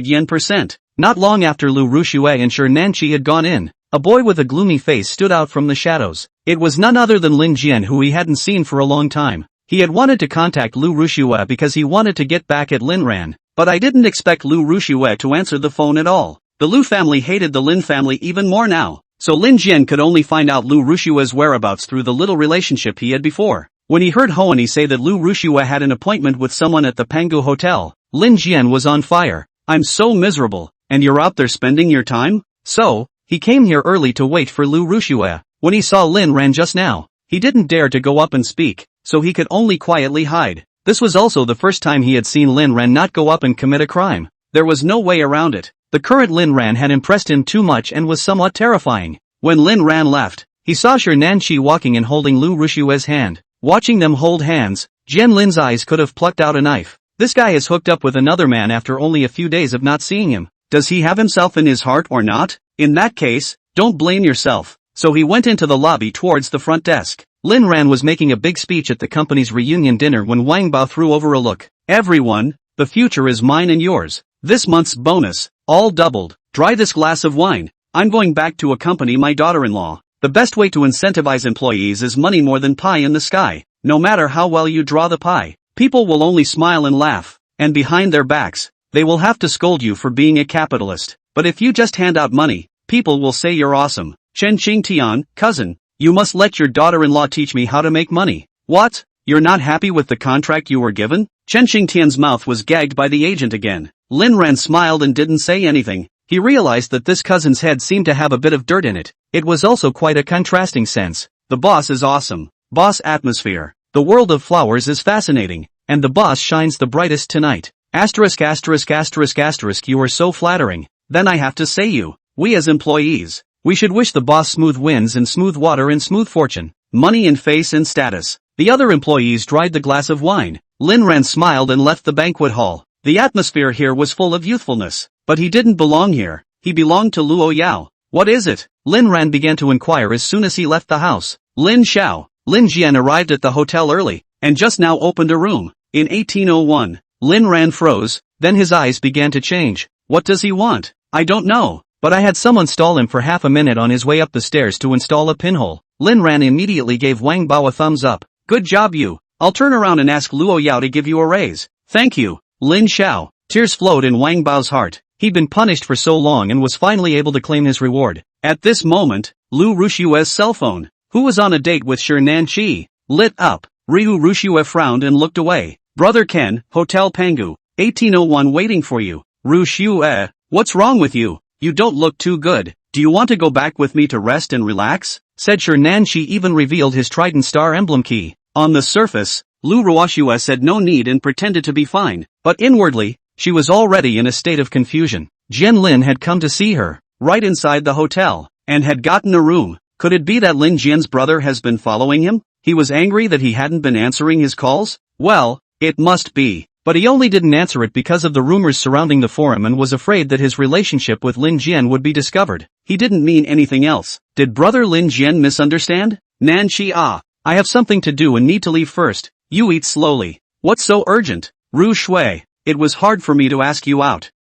#yen%. Not long after Lu Rushue and Shi Nanqi had gone in, a boy with a gloomy face stood out from the shadows. It was none other than Lin Jian, who he hadn't seen for a long time. He had wanted to contact Lu Rushue because he wanted to get back at Lin Ran, but I didn't expect Lu Rushue to answer the phone at all. The Lu family hated the Lin family even more now, so Lin Jian could only find out Lu Rushue's whereabouts through the little relationship he had before. When he heard Hoani say that Lu Rushue had an appointment with someone at the Pangu Hotel, Lin Jian was on fire. I'm so miserable, and you're out there spending your time? So, he came here early to wait for Lu Rushue. When he saw Lin Ran just now, he didn't dare to go up and speak, so he could only quietly hide. This was also the first time he had seen Lin Ran not go up and commit a crime. There was no way around it. The current Lin Ran had impressed him too much and was somewhat terrifying. When Lin Ran left, he saw Shi Nanqi walking and holding Lu Rushue's hand. Watching them hold hands, Jian Lin's eyes could have plucked out a knife. This guy is hooked up with another man after only a few days of not seeing him. Does he have himself in his heart or not? In that case, don't blame yourself. So he went into the lobby towards the front desk. Lin Ran was making a big speech at the company's reunion dinner when Wang Bao threw over a look. Everyone, the future is mine and yours. This month's bonus, all doubled. Try this glass of wine. I'm going back to accompany my daughter-in-law. The best way to incentivize employees is money more than pie in the sky. No matter how well you draw the pie, people will only smile and laugh, and behind their backs, they will have to scold you for being a capitalist. But if you just hand out money, people will say you're awesome. Chen Qingtian, cousin, you must let your daughter-in-law teach me how to make money. What? You're not happy with the contract you were given? Chen Qingtian's mouth was gagged by the agent again. Lin Ran smiled and didn't say anything. He realized that this cousin's head seemed to have a bit of dirt in it. It was also quite a contrasting sense. The boss is awesome. Boss atmosphere. The world of flowers is fascinating, and the boss shines the brightest tonight. ********, you are so flattering. Then I have to say we as employees, we should wish the boss smooth winds and smooth water and smooth fortune, money and face and status. The other employees dried the glass of wine. Lin Ran smiled and left the banquet hall. The atmosphere here was full of youthfulness, but he didn't belong here. He belonged to Luo Yao. What is it? Lin Ran began to inquire as soon as he left the house. Lin Xiao. Lin Jian arrived at the hotel early, and just now opened a room. In 1801, Lin Ran froze, then his eyes began to change. What does he want? I don't know, but I had someone stall him for half a minute on his way up the stairs to install a pinhole. Lin Ran immediately gave Wang Bao a thumbs up. Good job you. I'll turn around and ask Luo Yao to give you a raise. Thank you, Lin Xiao. Tears flowed in Wang Bao's heart. He'd been punished for so long and was finally able to claim his reward. At this moment, Lu Rushue's cell phone, who was on a date with Shi Nanqi, lit up. Ryu Rushue frowned and looked away. Brother Ken, Hotel Pangu, 1801 waiting for you. Rushue, what's wrong with you? You don't look too good. Do you want to go back with me to rest and relax? Said Shi Nanqi even revealed his Trident Star emblem key. On the surface, Lu Rushue said no need and pretended to be fine, but inwardly, she was already in a state of confusion. Jian Lin had come to see her, right inside the hotel, and had gotten a room. Could it be that Lin Jian's brother has been following him? He was angry that he hadn't been answering his calls? Well, it must be. But he only didn't answer it because of the rumors surrounding the forum and was afraid that his relationship with Lin Jian would be discovered. He didn't mean anything else. Did brother Lin Jian misunderstand? Nanqi, I have something to do and need to leave first. You eat slowly. What's so urgent? Ru Shui, it was hard for me to ask you out.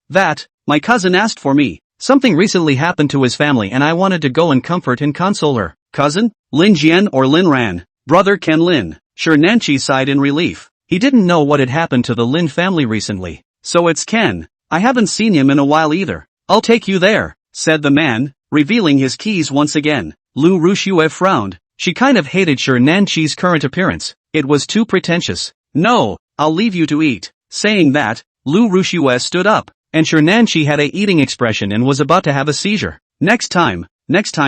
My cousin asked for me. Something recently happened to his family and I wanted to go and comfort and console her. Cousin? Lin Jian or Lin Ran? Brother Ken Lin. Shi Nanqi sighed in relief. He didn't know what had happened to the Lin family recently. So it's Ken. I haven't seen him in a while either. I'll take you there, said the man. revealing his keys once again. Lu Rushue frowned. She kind of hated Shi Nanqi's current appearance. It was too pretentious. No, I'll leave you to eat. Saying that, Lu Rushue stood up, and Shi Nanqi had a eating expression and was about to have a seizure. Next time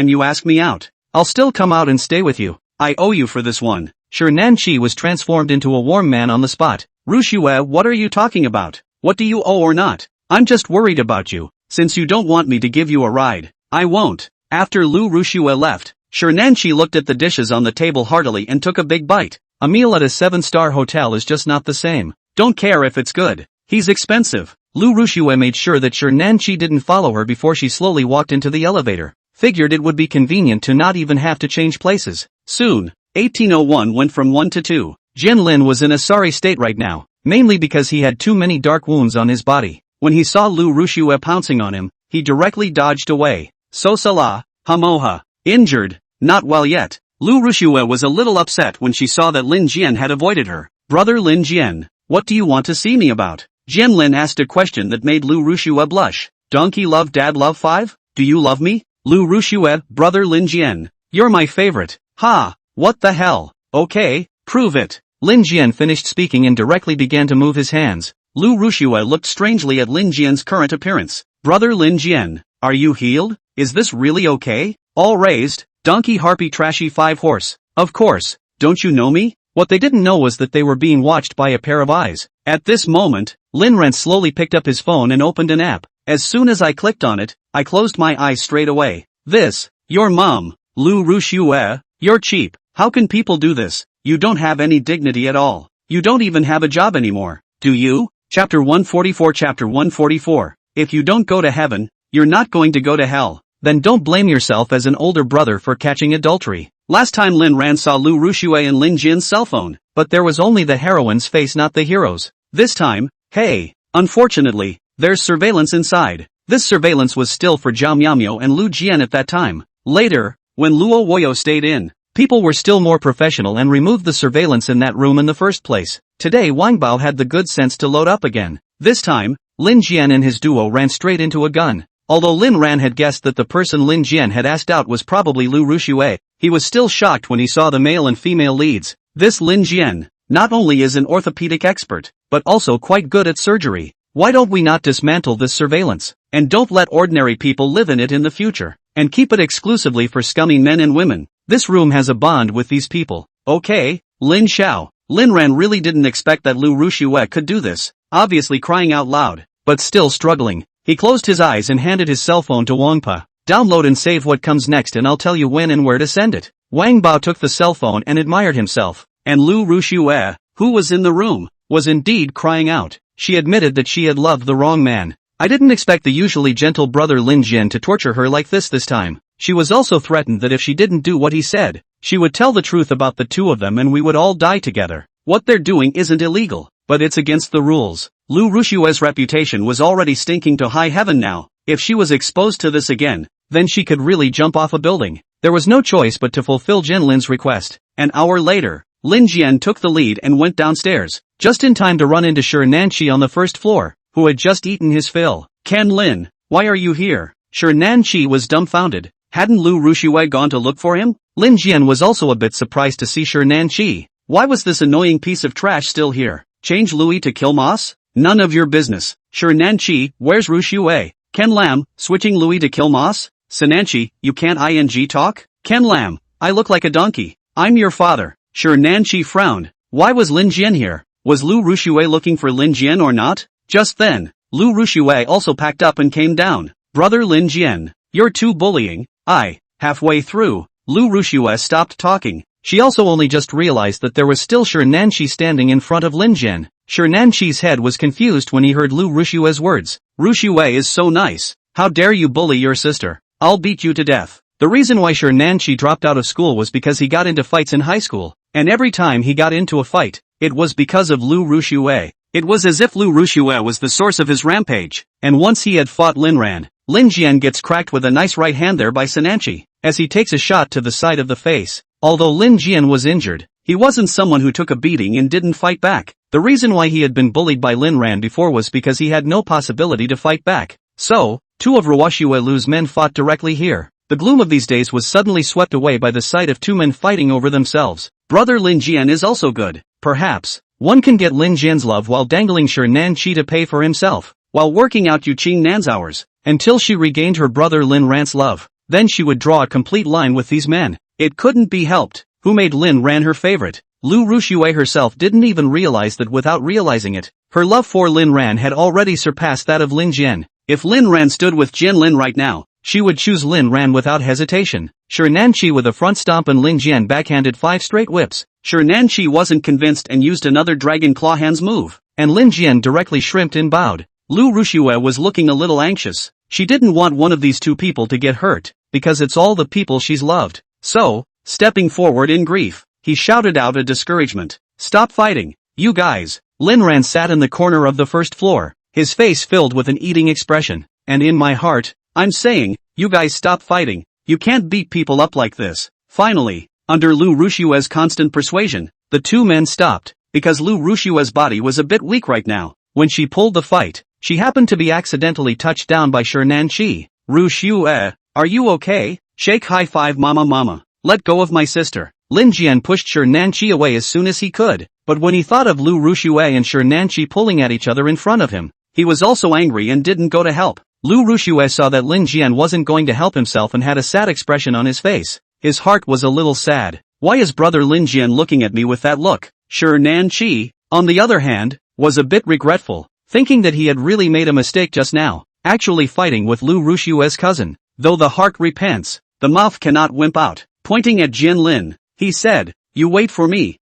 you ask me out, I'll still come out and stay with you. I owe you for this one. Shi Nanqi was transformed into a warm man on the spot. Rushue, what are you talking about? What do you owe or not? I'm just worried about you. Since you don't want me to give you a ride, I won't. After Lu Rushue left, Shi Nanqi looked at the dishes on the table heartily and took a big bite. A meal at a 7-star hotel is just not the same. Don't care if it's good. He's expensive. Lu Rushue made sure that Shi Nanqi didn't follow her before she slowly walked into the elevator. Figured it would be convenient to not even have to change places. Soon, 1801 went from 1 to 2. Jin Lin was in a sorry state right now, mainly because he had too many dark wounds on his body. When he saw Lu Rushue pouncing on him, he directly dodged away. So Salah, Hamoha. Injured, not well yet. Lu Rushue was a little upset when she saw that Lin Jian had avoided her. Brother Lin Jian, what do you want to see me about? Jin Lin asked a question that made Lu Rushue blush. Donkey love dad love 5? Do you love me? Lu Rushue, brother Lin Jian, you're my favorite. Ha, what the hell? Okay, prove it. Lin Jian finished speaking and directly began to move his hands. Lu Rushue looked strangely at Lin Jian's current appearance. Brother Lin Jian, are you healed? Is this really okay? All raised, donkey harpy trashy 5 horse. Of course, don't you know me? What they didn't know was that they were being watched by a pair of eyes. At this moment, Lin Ren slowly picked up his phone and opened an app. As soon as I clicked on it, I closed my eyes straight away. This, your mom, Lu Rushue, you're cheap. How can people do this? You don't have any dignity at all. You don't even have a job anymore, do you? Chapter 144. Chapter 144. If you don't go to heaven, you're not going to go to hell. Then don't blame yourself as an older brother for catching adultery. Last time Lin Ran saw Lu Rushue and Lin Jin's cell phone, but there was only the heroine's face, not the hero's. This time, hey, unfortunately, there's surveillance inside. This surveillance was still for Zhao Miaomio and Lu Jian at that time. Later, when Luo Woyo stayed in, people were still more professional and removed the surveillance in that room in the first place. Today Wang Bao had the good sense to load up again. This time, Lin Jian and his duo ran straight into a gun. Although Lin Ran had guessed that the person Lin Jian had asked out was probably Lu Rushue, he was still shocked when he saw the male and female leads. This Lin Jian, not only is an orthopedic expert, but also quite good at surgery. Why don't we not dismantle this surveillance, and don't let ordinary people live in it in the future, and keep it exclusively for scummy men and women? This room has a bond with these people. Okay, Lin Xiao. Lin Ran really didn't expect that Lu Rushue could do this, obviously crying out loud, but still struggling. He closed his eyes and handed his cell phone to Wang Pa. Download and save what comes next and I'll tell you when and where to send it. Wang Bao took the cell phone and admired himself. And Lu Rushue, who was in the room, was indeed crying out. She admitted that she had loved the wrong man. I didn't expect the usually gentle brother Lin Jian to torture her like this time. She was also threatened that if she didn't do what he said, she would tell the truth about the two of them and we would all die together. What they're doing isn't illegal, but it's against the rules. Lu Rushue's reputation was already stinking to high heaven now. If she was exposed to this again, then she could really jump off a building. There was no choice but to fulfill Jin Lin's request. An hour later, Lin Jian took the lead and went downstairs, just in time to run into Shi Nanqi on the first floor, who had just eaten his fill. Ken Lin, why are you here? Shi Nanqi was dumbfounded. Hadn't Lu Rushue gone to look for him? Lin Jian was also a bit surprised to see Shi Nanqi. Why was this annoying piece of trash still here? Change Louis to kill Moss? None of your business. Shi Nanqi, where's Rushue? Ken Lam, switching Louis to kill Moss? Sinanqi, you can't ing talk? Ken Lam, I look like a donkey. I'm your father. Shi Nanqi frowned. Why was Lin Jian here? Was Lu Rushue looking for Lin Jian or not? Just then, Lu Rushue also packed up and came down. Brother Lin Jian, you're too bullying. Halfway through, Lu Rushue stopped talking. She also only just realized that there was still Shi Nanqi standing in front of Lin Jian. Shi Nanqi's head was confused when he heard Lu Rushue's words. Rushue is so nice. How dare you bully your sister? I'll beat you to death. The reason why Shi Nanqi dropped out of school was because he got into fights in high school, and every time he got into a fight, it was because of Lu Rushue. It was as if Lu Rushue was the source of his rampage, and once he had fought Lin Ran, Lin Jian gets cracked with a nice right hand there by Sinanqi, as he takes a shot to the side of the face. Although Lin Jian was injured, he wasn't someone who took a beating and didn't fight back. The reason why he had been bullied by Lin Ran before was because he had no possibility to fight back. So, two of Ruoshuelu's men fought directly here. The gloom of these days was suddenly swept away by the sight of two men fighting over themselves. Brother Lin Jian is also good. Perhaps one can get Lin Jian's love while dangling Shi Nan Qi to pay for himself, while working out Yu Qing Nan's hours, until she regained her brother Lin Ran's love. Then she would draw a complete line with these men. It couldn't be helped. Who made Lin Ran her favorite? Lu Ruxue herself didn't even realize that without realizing it, her love for Lin Ran had already surpassed that of Lin Jian. If Lin Ran stood with Jian Lin right now, she would choose Lin Ran without hesitation. Shi Nanqi with a front stomp and Lin Jian backhanded 5 straight whips. Shi Nanqi wasn't convinced and used another dragon claw hands move, and Lin Jian directly shrimped and bowed. Lu Ruxue was looking a little anxious. She didn't want one of these two people to get hurt, because it's all the people she's loved. So, stepping forward in grief, he shouted out a discouragement. Stop fighting, you guys. Lin Ran sat in the corner of the first floor, his face filled with an eating expression. And in my heart, I'm saying, you guys stop fighting. You can't beat people up like this. Finally, under Lu Ruxue's constant persuasion, the two men stopped, because Lu Ruxue's body was a bit weak right now. When she pulled the fight, she happened to be accidentally touched down by Shi Nanqi. Ruxue, are you okay? Shake high five mama. Let go of my sister. Lin Jian pushed Shi Nanqi away as soon as he could, but when he thought of Lu Ruxue and Shi Nanqi pulling at each other in front of him, he was also angry and didn't go to help. Lu Ruxue saw that Lin Jian wasn't going to help himself and had a sad expression on his face. His heart was a little sad. Why is brother Lin Jian looking at me with that look? Shi Nanqi, on the other hand, was a bit regretful, thinking that he had really made a mistake just now, actually fighting with Lu Ruxue's cousin. Though the heart repents, the mouth cannot wimp out. Pointing at Jian Lin, he said, you wait for me,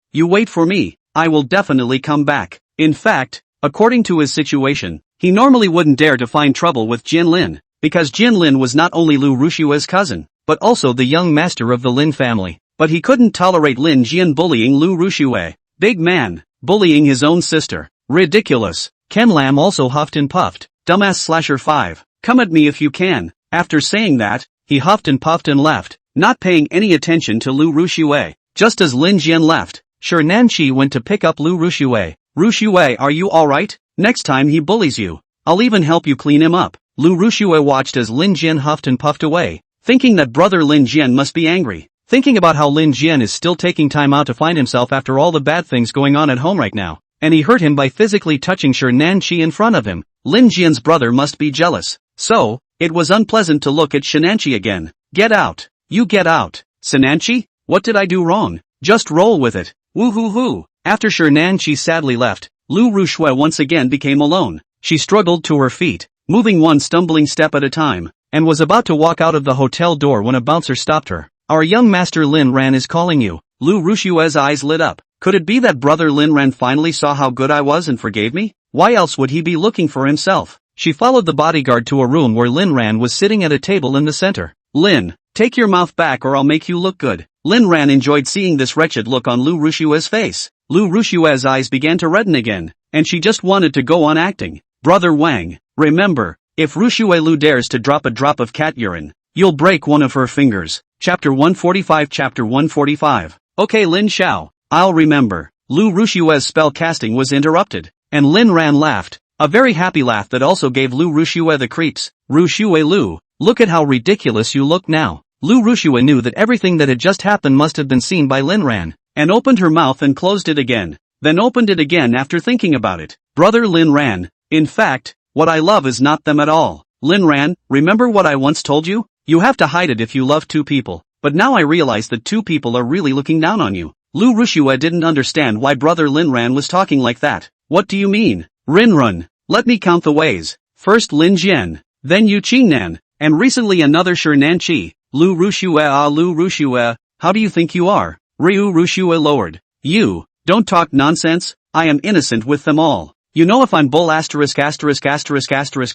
I will definitely come back. In fact, according to his situation, he normally wouldn't dare to find trouble with Jian Lin, because Jian Lin was not only Lu Ruxue's cousin, but also the young master of the Lin family. But he couldn't tolerate Lin Jian bullying Lu Ruxue. Big man, bullying his own sister. Ridiculous. Ken Lam also huffed and puffed. Dumbass slasher 5. Come at me if you can. After saying that, he huffed and puffed and left, not paying any attention to Lu Ruxue. Just as Lin Jian left, Shi Nanqi went to pick up Lu Ruxue. Ruxue, are you alright? Next time he bullies you, I'll even help you clean him up. Lu Ruxue watched as Lin Jian huffed and puffed away, thinking that brother Lin Jian must be angry, thinking about how Lin Jian is still taking time out to find himself after all the bad things going on at home right now, and he hurt him by physically touching Shi Nanqi in front of him. Lin Jian's brother must be jealous. So, it was unpleasant to look at Shi Nanqi again. Get out. You get out. Shi Nanqi? What did I do wrong? Just roll with it. Woo-hoo-hoo. After Shi Nanqi sadly left, Lu Ruxue once again became alone. She struggled to her feet, moving one stumbling step at a time, and was about to walk out of the hotel door when a bouncer stopped her. Our young master Lin Ran is calling you. Lu Ruxue's eyes lit up. Could it be that brother Lin Ran finally saw how good I was and forgave me? Why else would he be looking for himself? She followed the bodyguard to a room where Lin Ran was sitting at a table in the center. Lin, take your mouth back or I'll make you look good. Lin Ran enjoyed seeing this wretched look on Lu Ruxue's face. Lu Ruxue's eyes began to redden again, and she just wanted to go on acting. Brother Wang, remember, if Ruxue Lu dares to drop a drop of cat urine, you'll break one of her fingers. Chapter 145. Chapter 145. Okay Lin Xiao, I'll remember. Lu Ruxue's spell casting was interrupted, and Lin Ran laughed, a very happy laugh that also gave Lu Ruxue the creeps. Ruxue Lu, look at how ridiculous you look now. Lu Ruxue knew that everything that had just happened must have been seen by Lin Ran, and opened her mouth and closed it again, then opened it again after thinking about it. Brother Lin Ran, in fact, what I love is not them at all. Lin Ran, remember what I once told you? You have to hide it if you love two people, but now I realize that two people are really looking down on you. Lu Ruxue didn't understand why brother Lin Ran was talking like that. What do you mean? Rinrun, let me count the ways. First Lin Jian, then Yu Qingnan, and recently another Shi Nanqi. Lu Ruxue, Lu Ruxue, how do you think you are? Ryu Ruxue lowered. You, don't talk nonsense, I am innocent with them all. You know if I'm bull asterisk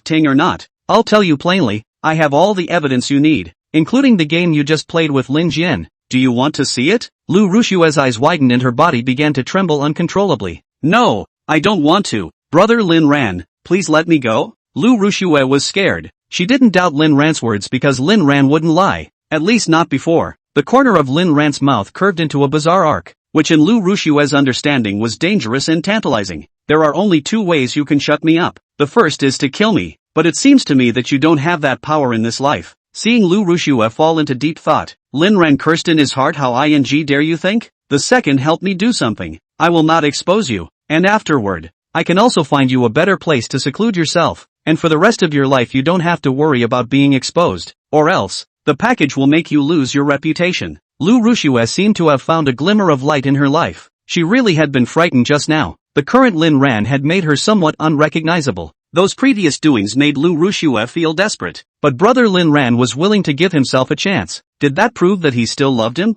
ting or not. I'll tell you plainly, I have all the evidence you need, including the game you just played with Lin Jian. Do you want to see it? Lu Ruxue's eyes widened and her body began to tremble uncontrollably. No, I don't want to. Brother Lin Ran, please let me go? Lu Ruxue was scared. She didn't doubt Lin Ran's words because Lin Ran wouldn't lie, at least not before. The corner of Lin Ran's mouth curved into a bizarre arc, which in Lu Ruxue's understanding was dangerous and tantalizing. There are only two ways you can shut me up. The first is to kill me, but it seems to me that you don't have that power in this life. Seeing Lu Rushue fall into deep thought, Lin Ran cursed in his heart, how ing dare you think? The second help me do something. I will not expose you, and afterward, I can also find you a better place to seclude yourself, and for the rest of your life you don't have to worry about being exposed, or else, the package will make you lose your reputation. Lu Rushue seemed to have found a glimmer of light in her life. She really had been frightened just now. The current Lin Ran had made her somewhat unrecognizable. Those previous doings made Lu Rushue feel desperate, but brother Lin Ran was willing to give himself a chance. Did that prove that he still loved him?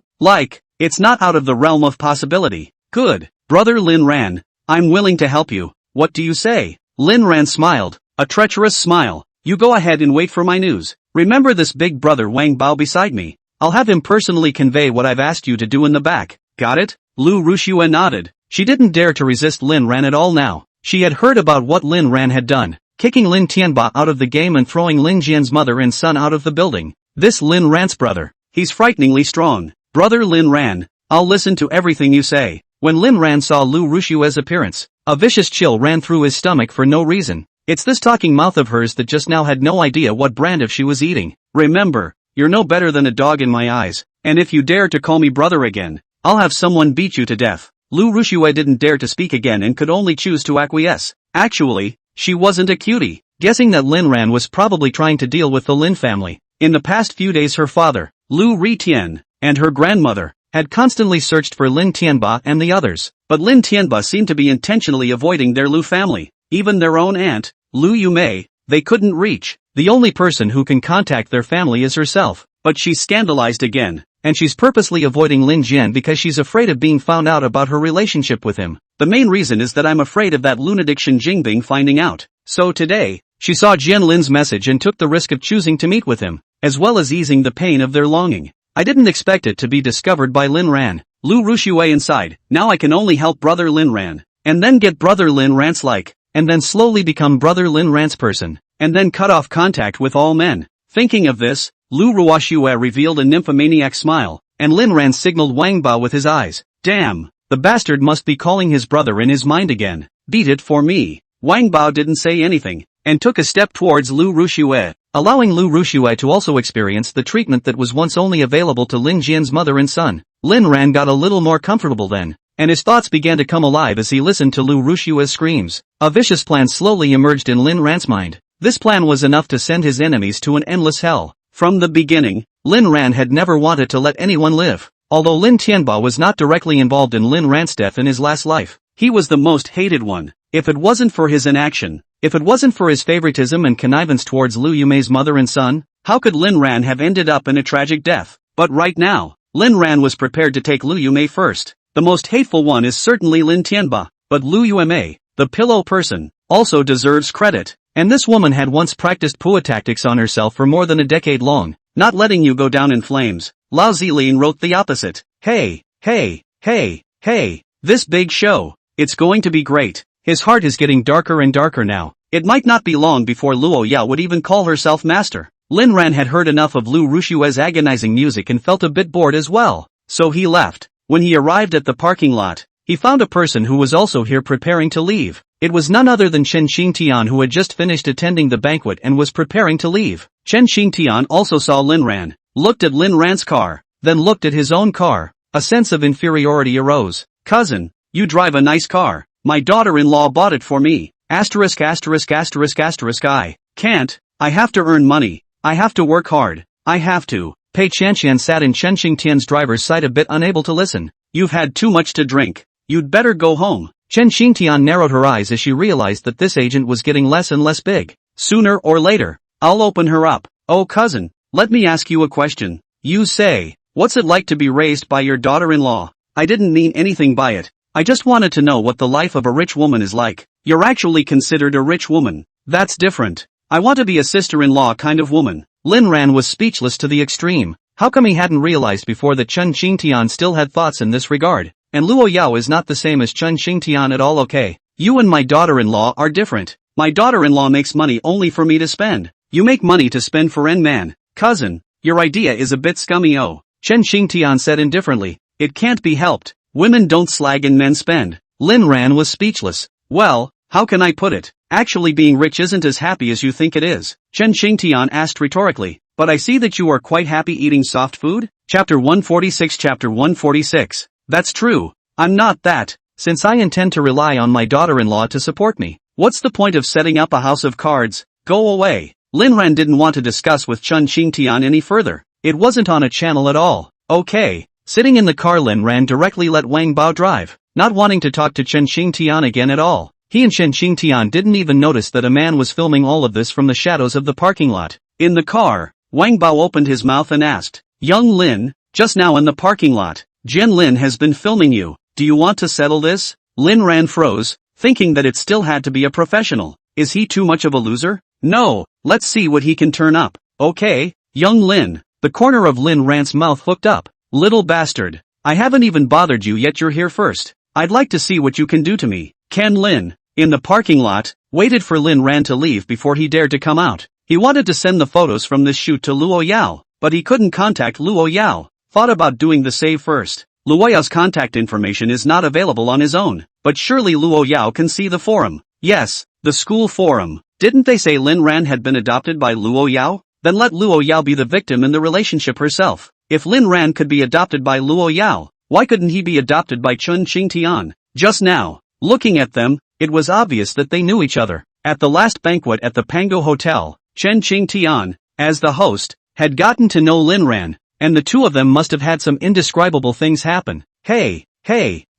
It's not out of the realm of possibility. Good. Brother Lin Ran, I'm willing to help you. What do you say? Lin Ran smiled, a treacherous smile. You go ahead and wait for my news. Remember this big brother Wang Bao beside me. I'll have him personally convey what I've asked you to do in the back. Got it? Lu Rushue nodded. She didn't dare to resist Lin Ran at all now. She had heard about what Lin Ran had done, kicking Lin Tianba out of the game and throwing Lin Jian's mother and son out of the building. This Lin Ran's brother, he's frighteningly strong. Brother Lin Ran, I'll listen to everything you say. When Lin Ran saw Lu Rushue's appearance, a vicious chill ran through his stomach for no reason. It's this talking mouth of hers that just now had no idea what brand of she was eating. Remember, you're no better than a dog in my eyes, and if you dare to call me brother again, I'll have someone beat you to death. Lu Rushue didn't dare to speak again and could only choose to acquiesce. Actually, she wasn't a cutie. Guessing that Lin Ran was probably trying to deal with the Lin family. In the past few days her father, Lu Ritian, and her grandmother, had constantly searched for Lin Tianba and the others, but Lin Tianba seemed to be intentionally avoiding their Lu family. Even their own aunt, Lu Yumei, they couldn't reach. The only person who can contact their family is herself, but she's scandalized again, and she's purposely avoiding Lin Jian because she's afraid of being found out about her relationship with him. The main reason is that I'm afraid of that lunatic Shen Jingbing finding out. So today, she saw Jian Lin's message and took the risk of choosing to meet with him, as well as easing the pain of their longing. I didn't expect it to be discovered by Lin Ran. Lu Rushue inside. Now I can only help brother Lin Ran, and then get brother Lin Ran's like, and then slowly become brother Lin Ran's person, and then cut off contact with all men. Thinking of this, Lu Rushue revealed a nymphomaniac smile, and Lin Ran signaled Wang Bao with his eyes. Damn, the bastard must be calling his brother in his mind again. Beat it for me. Wang Bao didn't say anything, and took a step towards Lu Rushue, allowing Lu Rushue to also experience the treatment that was once only available to Lin Jian's mother and son. Lin Ran got a little more comfortable then, and his thoughts began to come alive as he listened to Lu Rushue's screams. A vicious plan slowly emerged in Lin Ran's mind. This plan was enough to send his enemies to an endless hell. From the beginning, Lin Ran had never wanted to let anyone live. Although Lin Tianba was not directly involved in Lin Ran's death in his last life, he was the most hated one. If it wasn't for his inaction, if it wasn't for his favoritism and connivance towards Lu Yumei's mother and son, how could Lin Ran have ended up in a tragic death? But right now, Lin Ran was prepared to take Lu Yumei first. The most hateful one is certainly Lin Tianba, but Lu Yumei, the pillow person, also deserves credit. And this woman had once practiced Pua tactics on herself for more than a decade long, not letting you go down in flames. Lao Zilin wrote the opposite. Hey, this big show, it's going to be great. His heart is getting darker and darker now. It might not be long before Luo Yao would even call herself master. Lin Ran had heard enough of Lu Rushue's agonizing music and felt a bit bored as well, so he left. When he arrived at the parking lot, he found a person who was also here preparing to leave. It was none other than Chen Xingtian, who had just finished attending the banquet and was preparing to leave. Chen Xingtian also saw Lin Ran, looked at Lin Ran's car, then looked at his own car. A sense of inferiority arose. Cousin, you drive a nice car. My daughter-in-law bought it for me. I can't. I have to earn money. I have to work hard. I have to. Pei Chanxian sat in Chen Xingtian's driver's side a bit unable to listen. You've had too much to drink. You'd better go home. Chen Xingtian narrowed her eyes as she realized that this agent was getting less and less big. Sooner or later, I'll open her up. Oh cousin, let me ask you a question. You say, what's it like to be raised by your daughter-in-law? I didn't mean anything by it. I just wanted to know what the life of a rich woman is like. You're actually considered a rich woman. That's different. I want to be a sister-in-law kind of woman. Lin Ran was speechless to the extreme. How come he hadn't realized before that Chen Xingtian still had thoughts in this regard? And Luo Yao is not the same as Chen Xingtian at all. Okay. You and my daughter-in-law are different. My daughter-in-law makes money only for me to spend. You make money to spend for man. Cousin, your idea is a bit scummy. Oh, Chen Xingtian said indifferently. It can't be helped. Women don't slag and men spend. Lin Ran was speechless. Well, how can I put it? Actually being rich isn't as happy as you think it is. Chen Xingtian asked rhetorically. but I see that you are quite happy eating soft food? Chapter 146. Chapter 146. That's true. I'm not that, since I intend to rely on my daughter-in-law to support me. What's the point of setting up a house of cards? Go away. Linran didn't want to discuss with Chun Qingtian any further. It wasn't on a channel at all. Okay. Sitting in the car, Linran directly let Wang Bao drive, not wanting to talk to Chen Qingtian again at all. He and Chen Qingtian didn't even notice that a man was filming all of this from the shadows of the parking lot. In the car, Wang Bao opened his mouth and asked, "Young Lin, just now in the parking lot, Jian Lin has been filming you. Do you want to settle this?" Lin Ran froze, thinking that it still had to be a professional. Is he too much of a loser? No, let's see what he can turn up. Okay, young Lin. The corner of Lin Ran's mouth hooked up. Little bastard. I haven't even bothered you yet, you're here first. I'd like to see what you can do to me. Can Lin, in the parking lot, waited for Lin Ran to leave before he dared to come out. He wanted to send the photos from this shoot to Luo Yao, but he couldn't contact Luo Yao. Thought about doing the save first. Luo Yao's contact information is not available on his own, but surely Luo Yao can see the forum. Yes, the school forum. Didn't they say Lin Ran had been adopted by Luo Yao? Then let Luo Yao be the victim in the relationship herself. If Lin Ran could be adopted by Luo Yao, why couldn't he be adopted by Chun Qingtian? Just now, looking at them, it was obvious that they knew each other. At the last banquet at the Pango Hotel, Chen Qingtian, as the host, had gotten to know Lin Ran, and the two of them must have had some indescribable things happen. Hey,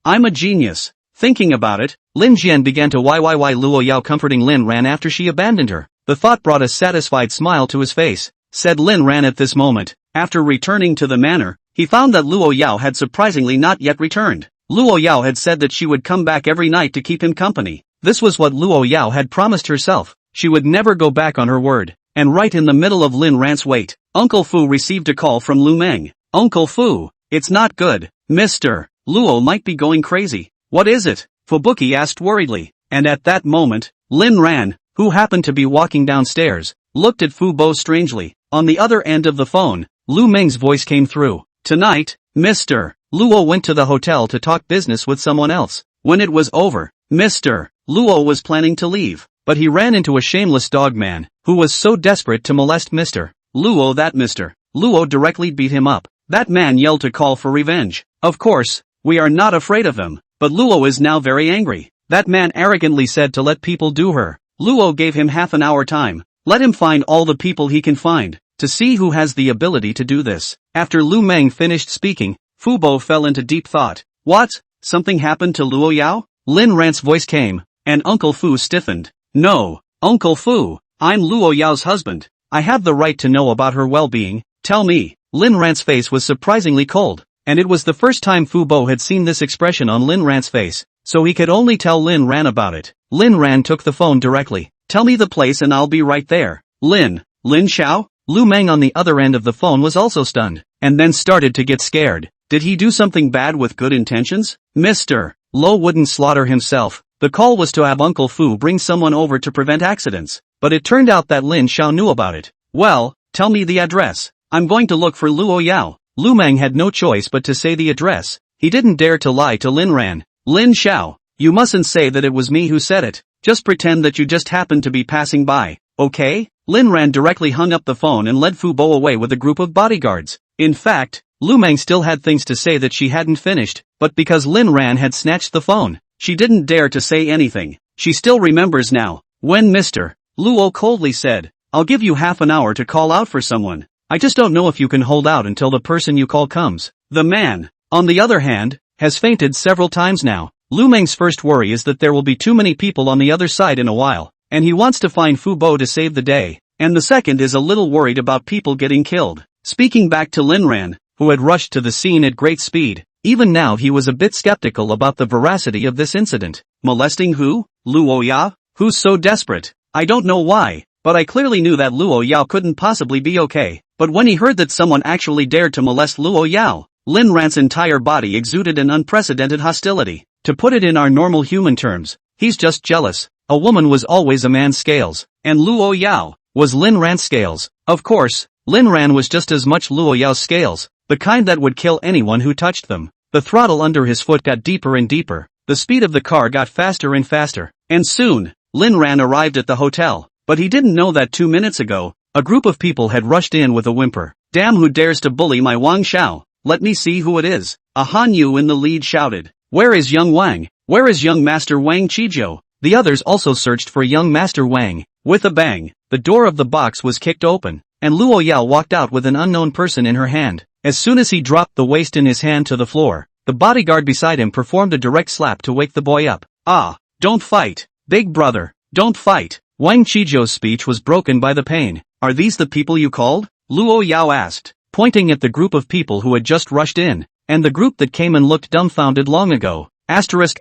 I'm a genius. Thinking about it, Lin Jian began to YYY Luo Yao comforting Lin Ran after she abandoned her. The thought brought a satisfied smile to his face, said Lin Ran at this moment. After returning to the manor, he found that Luo Yao had surprisingly not yet returned. Luo Yao had said that she would come back every night to keep him company. This was what Luo Yao had promised herself. She would never go back on her word. And right in the middle of Lin Ran's wait, Uncle Fu received a call from Lu Meng. Uncle Fu, it's not good. Mr. Luo might be going crazy. What is it? Fubuki asked worriedly. And at that moment, Lin Ran, who happened to be walking downstairs, looked at Fu Bo strangely. On the other end of the phone, Lu Meng's voice came through. Tonight, Mr. Luo went to the hotel to talk business with someone else. When it was over, Mr. Luo was planning to leave, but he ran into a shameless dog man, who was so desperate to molest Mr. Luo that Mr. Luo directly beat him up. That man yelled to call for revenge. Of course, we are not afraid of him, but Luo is now very angry. That man arrogantly said to let people do her. Luo gave him half an hour time. Let him find all the people he can find, to see who has the ability to do this. After Lu Meng finished speaking, Fu Bo fell into deep thought. What? Something happened to Luo Yao? Lin Ran's voice came, and Uncle Fu stiffened. No, Uncle Fu, I'm Luo Yao's husband. I have the right to know about her well-being. Tell me. Lin Ran's face was surprisingly cold, and it was the first time Fu Bo had seen this expression on Lin Ran's face, so he could only tell Lin Ran about it. Lin Ran took the phone directly. Tell me the place and I'll be right there. Lin Xiao? Lu Meng on the other end of the phone was also stunned, and then started to get scared. Did he do something bad with good intentions? Mr. Luo wouldn't slaughter himself. The call was to have Uncle Fu bring someone over to prevent accidents, but it turned out that Lin Xiao knew about it. Well, tell me the address. I'm going to look for Luo Yao. Lu Meng had no choice but to say the address. He didn't dare to lie to Lin Ran. Lin Xiao, you mustn't say that it was me who said it. Just pretend that you just happened to be passing by, okay? Lin Ran directly hung up the phone and led Fu Bo away with a group of bodyguards. In fact, Lu Meng still had things to say that she hadn't finished, but because Lin Ran had snatched the phone, she didn't dare to say anything. She still remembers now, when Mr. Luo coldly said, I'll give you half an hour to call out for someone. I just don't know if you can hold out until the person you call comes. The man, on the other hand, has fainted several times now. Lu Meng's first worry is that there will be too many people on the other side in a while, and he wants to find Fu Bo to save the day. And the second is a little worried about people getting killed. Speaking back to Lin Ran, who had rushed to the scene at great speed, even now he was a bit skeptical about the veracity of this incident. Molesting who? Luo Yao? Who's so desperate? I don't know why, but I clearly knew that Luo Yao couldn't possibly be okay. But when he heard that someone actually dared to molest Luo Yao, Lin Ran's entire body exuded an unprecedented hostility. To put it in our normal human terms, he's just jealous. A woman was always a man's scales, and Luo Yao was Lin Ran's scales. Of course, Lin Ran was just as much Luo Yao's scales, the kind that would kill anyone who touched them. The throttle under his foot got deeper and deeper, the speed of the car got faster and faster, and soon, Lin Ran arrived at the hotel, but he didn't know that 2 minutes ago, A group of people had rushed in with a whimper. Damn, who dares to bully my Wang Xiao? Let me see who it is. A Han Yu in the lead shouted. Where is young Wang? Where is young Master Wang Qijiu? The others also searched for young Master Wang. With a bang, the door of the box was kicked open, and Luo Yao walked out with an unknown person in her hand. As soon as he dropped the waist in his hand to the floor, the bodyguard beside him performed a direct slap to wake the boy up. Ah, don't fight. Big brother, don't fight. Wang Qijiu's speech was broken by the pain. Are these the people you called? Luo Yao asked, pointing at the group of people who had just rushed in, and the group that came and looked dumbfounded long ago. Asterisk.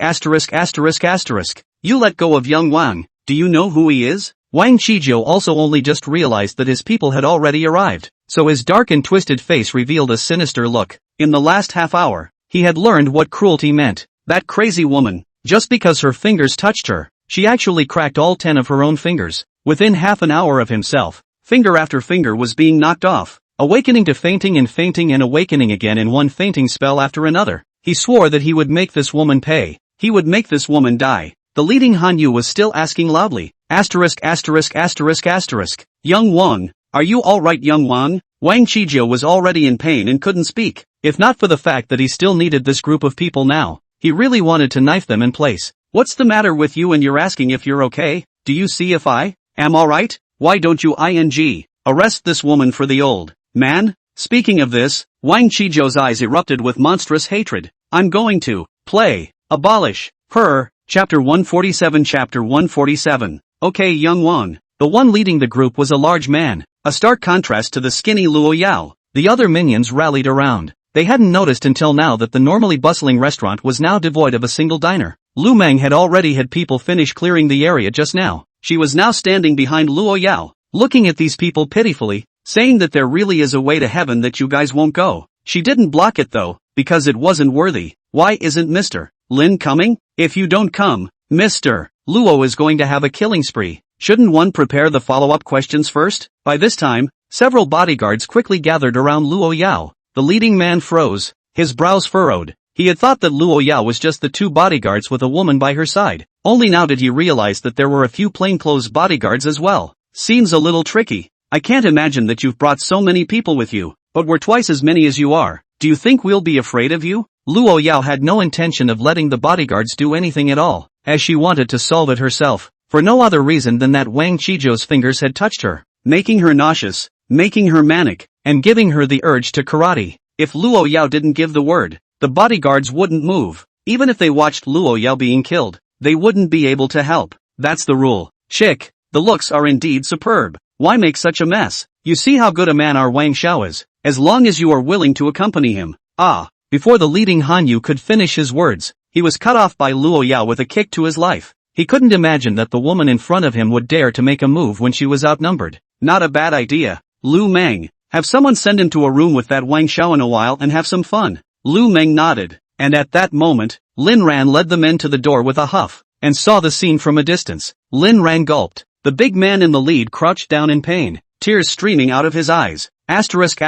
You let go of young Wang. Do you know who he is? Wang Qijiu also only just realized that his people had already arrived, so his dark and twisted face revealed a sinister look. In the last half hour, he had learned what cruelty meant. That crazy woman, just because her fingers touched her, she actually cracked all 10 of her own fingers. Within half an hour of himself, finger after finger was being knocked off, awakening to fainting and awakening again in one fainting spell after another. He swore that he would make this woman pay. He would make this woman die. The leading Hanyu was still asking loudly. Asterisk. Young Wang, are you alright, young Wang? Wang Qijiu was already in pain and couldn't speak. If not for the fact that he still needed this group of people now, he really wanted to knife them in place. What's the matter with you and you're asking if you're okay? Do you see if I am alright? Why don't you arrest this woman for the old man? Speaking of this, Wang Qijiu's eyes erupted with monstrous hatred. I'm going to abolish her. Chapter 147. Okay, young Wang. The one leading the group was a large man, a stark contrast to the skinny Luo Yao. The other minions rallied around. They hadn't noticed until now that the normally bustling restaurant was now devoid of a single diner. Lu Meng had already had people finish clearing the area just now. She was now standing behind Luo Yao, looking at these people pitifully, saying that there really is a way to heaven that you guys won't go. She didn't block it though, because it wasn't worthy. Why isn't Mr. Lin coming? If you don't come, Mr. Luo is going to have a killing spree. Shouldn't one prepare the follow-up questions first? By this time, several bodyguards quickly gathered around Luo Yao. The leading man froze, his brows furrowed. He had thought that Luo Yao was just the two bodyguards with a woman by her side. Only now did he realize that there were a few plainclothes bodyguards as well. Seems a little tricky. I can't imagine that you've brought so many people with you, but we're twice as many as you are. Do you think we'll be afraid of you? Luo Yao had no intention of letting the bodyguards do anything at all, as she wanted to solve it herself, for no other reason than that Wang Qijiu's fingers had touched her, making her nauseous, making her manic, and giving her the urge to karate. If Luo Yao didn't give the word, the bodyguards wouldn't move. Even if they watched Luo Yao being killed, they wouldn't be able to help. That's the rule. Chick, the looks are indeed superb. Why make such a mess? You see how good a man our Wang Xiao is, as long as you are willing to accompany him. Before the leading Hanyu could finish his words, he was cut off by Luo Yao with a kick to his life. He couldn't imagine that the woman in front of him would dare to make a move when she was outnumbered. Not a bad idea. Lu Meng, have someone send him to a room with that Wang Xiao in a while and have some fun. Lu Meng nodded, and at that moment, Lin Ran led the men to the door with a huff, and saw the scene from a distance. Lin Ran gulped. The big man in the lead crouched down in pain, tears streaming out of his eyes. Asterisk,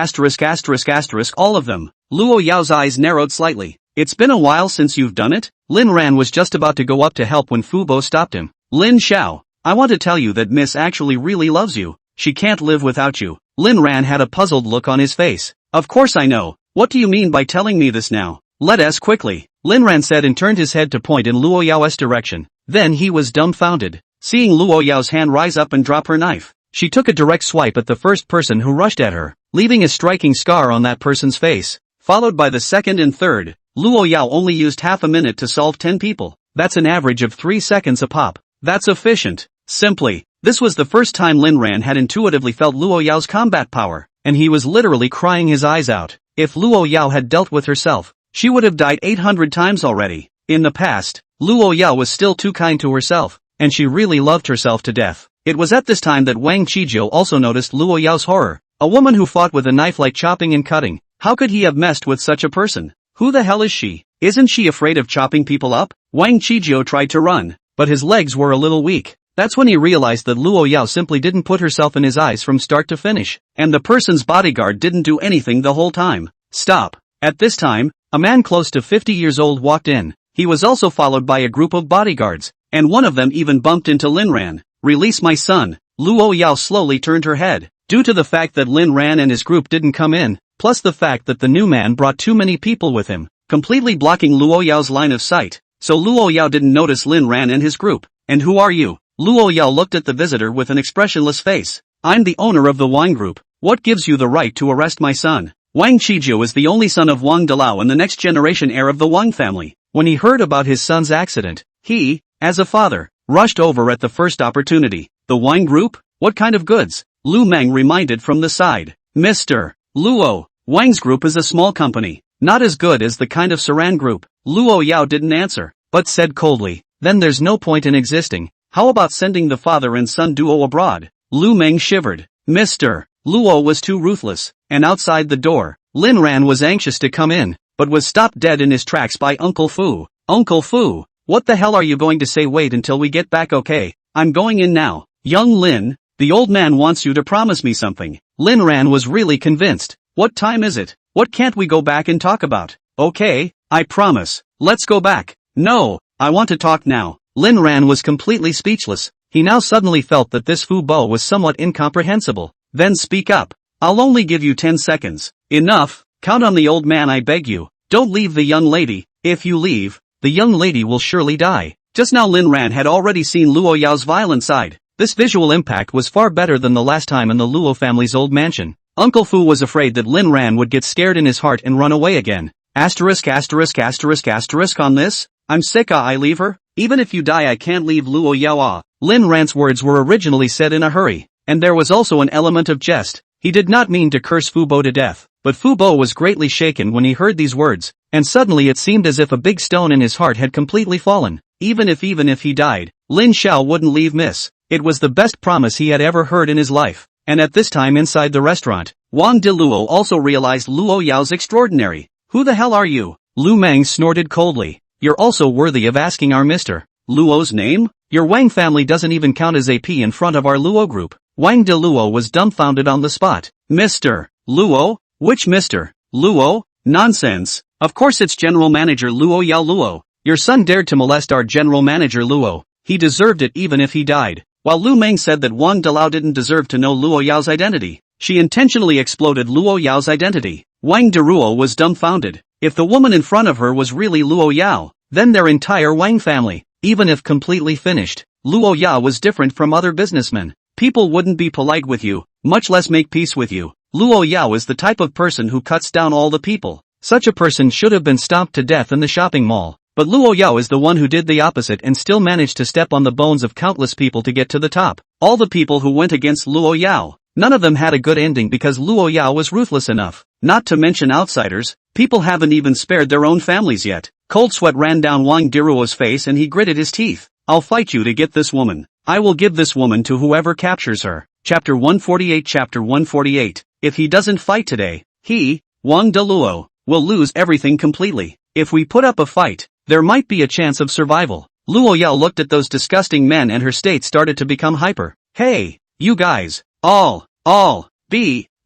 all of them. Luo Yao's eyes narrowed slightly. It's been a while since you've done it? Lin Ran was just about to go up to help when Fu Bo stopped him. Lin Xiao, I want to tell you that Miss actually really loves you. She can't live without you. Lin Ran had a puzzled look on his face. Of course I know. What do you mean by telling me this now? Let us quickly. Lin Ran said and turned his head to point in Luo Yao's direction. Then he was dumbfounded, seeing Luo Yao's hand rise up and drop her knife. She took a direct swipe at the first person who rushed at her, leaving a striking scar on that person's face, followed by the second and third. Luo Yao only used half a minute to solve 10 people. That's an average of 3 seconds a pop. That's efficient. Simply, this was the first time Lin Ran had intuitively felt Luo Yao's combat power, and he was literally crying his eyes out. If Luo Yao had dealt with herself, she would have died 800 times already. In the past, Luo Yao was still too kind to herself, and she really loved herself to death. It was at this time that Wang Qijiu also noticed Luo Yao's horror. A woman who fought with a knife like chopping and cutting. How could he have messed with such a person? Who the hell is she? Isn't she afraid of chopping people up? Wang Qijiu tried to run, but his legs were a little weak. That's when he realized that Luo Yao simply didn't put herself in his eyes from start to finish, and the person's bodyguard didn't do anything the whole time. Stop. At this time, a man close to 50 years old walked in. He was also followed by a group of bodyguards, and one of them even bumped into Lin Ran. Release my son. Luo Yao slowly turned her head, Due to the fact that Lin Ran and his group didn't come in, plus the fact that the new man brought too many people with him, completely blocking Luo Yao's line of sight, so Luo Yao didn't notice Lin Ran and his group. And who are you? Luo Yao looked at the visitor with an expressionless face. I'm the owner of the Wang Group. What gives you the right to arrest my son? Wang Qijiu is the only son of Wang Dalao and the next generation heir of the Wang family. When he heard about his son's accident, he, as a father, rushed over at the first opportunity. The Wang Group? What kind of goods? Lu Meng reminded from the side. Mr. Luo, Wang's group is a small company, not as good as the kind of Saran group. Luo Yao didn't answer, but said coldly, then there's no point in existing. How about sending the father and son duo abroad? Lu Meng shivered. Mr. Luo was too ruthless, and outside the door, Lin Ran was anxious to come in, but was stopped dead in his tracks by Uncle Fu. Uncle Fu, what the hell are you going to say? Wait until we get back. Okay, I'm going in now. Young Lin, the old man wants you to promise me something. Lin Ran was really convinced. What time is it? What can't we go back and talk about? Okay, I promise. Let's go back. No, I want to talk now. Lin Ran was completely speechless. He now suddenly felt that this Fu Bo was somewhat incomprehensible. Then speak up. I'll only give you 10 seconds. Enough. Count on the old man, I beg you. Don't leave the young lady. If you leave, the young lady will surely die. Just now Lin Ran had already seen Luo Yao's violent side. This visual impact was far better than the last time in the Luo family's old mansion. Uncle Fu was afraid that Lin Ran would get scared in his heart and run away again. Asterisk asterisk asterisk asterisk on this? I'm sick. I leave her? Even if you die I can't leave Luo Yao. Lin Ran's words were originally said in a hurry, and there was also an element of jest. He did not mean to curse Fu Bo to death, but Fu Bo was greatly shaken when he heard these words, and suddenly it seemed as if a big stone in his heart had completely fallen. Even if he died, Lin Xiao wouldn't leave Miss. It was the best promise he had ever heard in his life. And at this time inside the restaurant, Wang Diluo also realized Luo Yao's extraordinary. Who the hell are you? Lu Meng snorted coldly. You're also worthy of asking our Mr. Luo's name? Your Wang family doesn't even count as AP in front of our Luo group. Wang Diluo was dumbfounded on the spot. Mr. Luo? Which Mr. Luo? Nonsense. Of course it's General Manager Luo Yao Luo. Your son dared to molest our General Manager Luo. He deserved it even if he died. While Lu Meng said that Wang Dalao didn't deserve to know Luo Yao's identity, she intentionally exploded Luo Yao's identity. Wang Deruo was dumbfounded. If the woman in front of her was really Luo Yao, then their entire Wang family, even if completely finished. Luo Yao was different from other businessmen. People wouldn't be polite with you, much less make peace with you. Luo Yao is the type of person who cuts down all the people. Such a person should have been stomped to death in the shopping mall. But Luo Yao is the one who did the opposite and still managed to step on the bones of countless people to get to the top. All the people who went against Luo Yao, none of them had a good ending because Luo Yao was ruthless enough. Not to mention outsiders, people haven't even spared their own families yet. Cold sweat ran down Wang Diruo's face and he gritted his teeth. I'll fight you to get this woman. I will give this woman to whoever captures her. Chapter 148. Chapter 148. If he doesn't fight today, he, Wang Diluo, will lose everything completely. If we put up a fight, there might be a chance of survival. Luo Yao looked at those disgusting men and her state started to become hyper. Hey, you guys, all,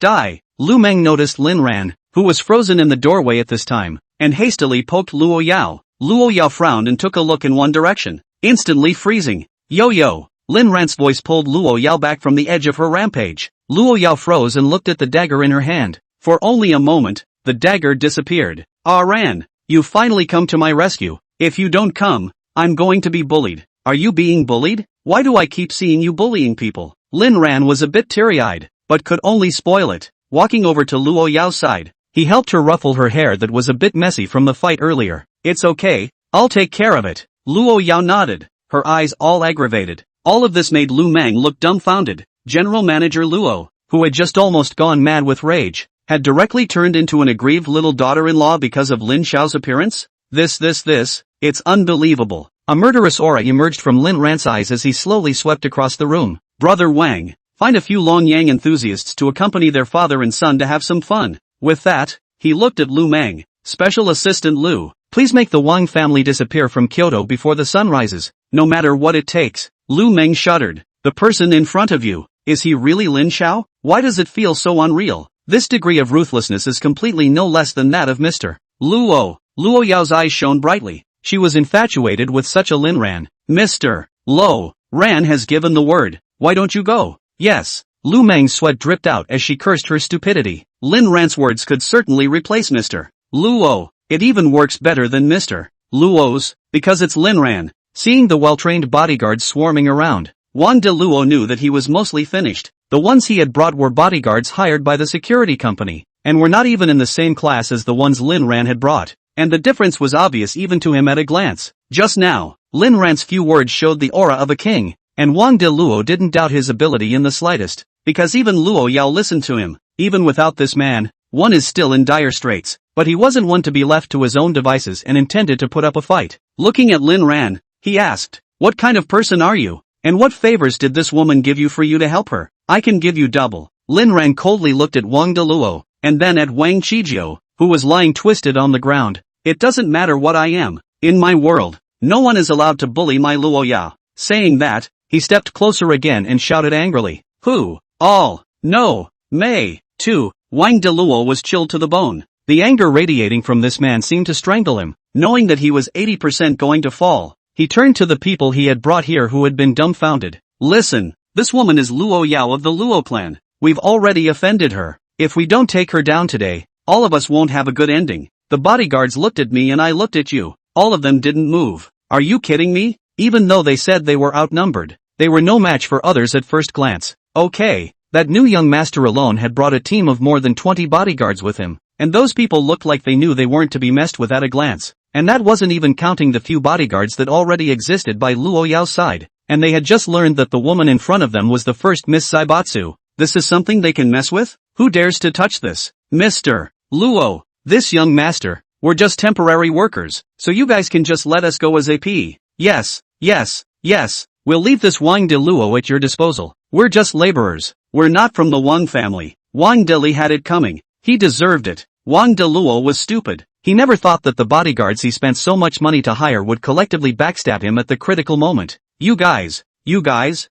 die. Lu Meng noticed Lin Ran, who was frozen in the doorway at this time, and hastily poked Luo Yao. Luo Yao frowned and took a look in one direction, instantly freezing. Yo. Lin Ran's voice pulled Luo Yao back from the edge of her rampage. Luo Yao froze and looked at the dagger in her hand. For only a moment, the dagger disappeared. Ah Ran, you finally come to my rescue. If you don't come, I'm going to be bullied. Are you being bullied? Why do I keep seeing you bullying people? Lin Ran was a bit teary-eyed, but could only spoil it. Walking over to Luo Yao's side, he helped her ruffle her hair that was a bit messy from the fight earlier. It's okay, I'll take care of it. Luo Yao nodded, her eyes all aggravated. All of this made Lu Meng look dumbfounded. General Manager Luo, who had just almost gone mad with rage, had directly turned into an aggrieved little daughter-in-law because of Lin Xiao's appearance? It's unbelievable. A murderous aura emerged from Lin Ran's eyes as he slowly swept across the room. Brother Wang, find a few Long Yang enthusiasts to accompany their father and son to have some fun. With that, he looked at Lu Meng. Special Assistant Lu, please make the Wang family disappear from Kyoto before the sun rises, no matter what it takes. Lu Meng shuddered. The person in front of you, is he really Lin Xiao? Why does it feel so unreal? This degree of ruthlessness is completely no less than that of Mr. Luo. Luo Yao's eyes shone brightly. She was infatuated with such a Lin Ran. Mr. Lo, Ran has given the word. Why don't you go? Yes, Lu Meng's sweat dripped out as she cursed her stupidity. Lin Ran's words could certainly replace Mr. Luo. It even works better than Mr. Luo's, because it's Lin Ran. Seeing the well-trained bodyguards swarming around, Wang De Luo knew that he was mostly finished. The ones he had brought were bodyguards hired by the security company, and were not even in the same class as the ones Lin Ran had brought. And the difference was obvious even to him at a glance. Just now, Lin Ran's few words showed the aura of a king, and Wang De Luo didn't doubt his ability in the slightest, because even Luo Yao listened to him. Even without this man, one is still in dire straits, but he wasn't one to be left to his own devices and intended to put up a fight. Looking at Lin Ran, he asked, "What kind of person are you? And what favors did this woman give you for you to help her? I can give you double." Lin Ran coldly looked at Wang De Luo, and then at Wang Qijiu, who was lying twisted on the ground. "It doesn't matter what I am. In my world, no one is allowed to bully my Luo Yao." Saying that, he stepped closer again and shouted angrily, "Who? All? No. May. Too." Wang De Luo was chilled to the bone. The anger radiating from this man seemed to strangle him. Knowing that he was 80% going to fall, he turned to the people he had brought here who had been dumbfounded. "Listen, this woman is Luo Yao of the Luo clan. We've already offended her. If we don't take her down today, all of us won't have a good ending." The bodyguards looked at me and I looked at you. All of them didn't move. Are you kidding me? Even though they said they were outnumbered, they were no match for others at first glance. Okay, that new young master alone had brought a team of more than 20 bodyguards with him, and those people looked like they knew they weren't to be messed with at a glance. And that wasn't even counting the few bodyguards that already existed by Luo Yao's side, and they had just learned that the woman in front of them was the first Miss Saibatsu. This is something they can mess with? Who dares to touch this? Mr. Luo, this young master, we're just temporary workers, so you guys can just let us go as AP. Yes, yes, yes, we'll leave this Wang De Luo at your disposal. We're just laborers. We're not from the Wang family. Wang Deli had it coming. He deserved it. Wang De Luo was stupid. He never thought that the bodyguards he spent so much money to hire would collectively backstab him at the critical moment. You guys,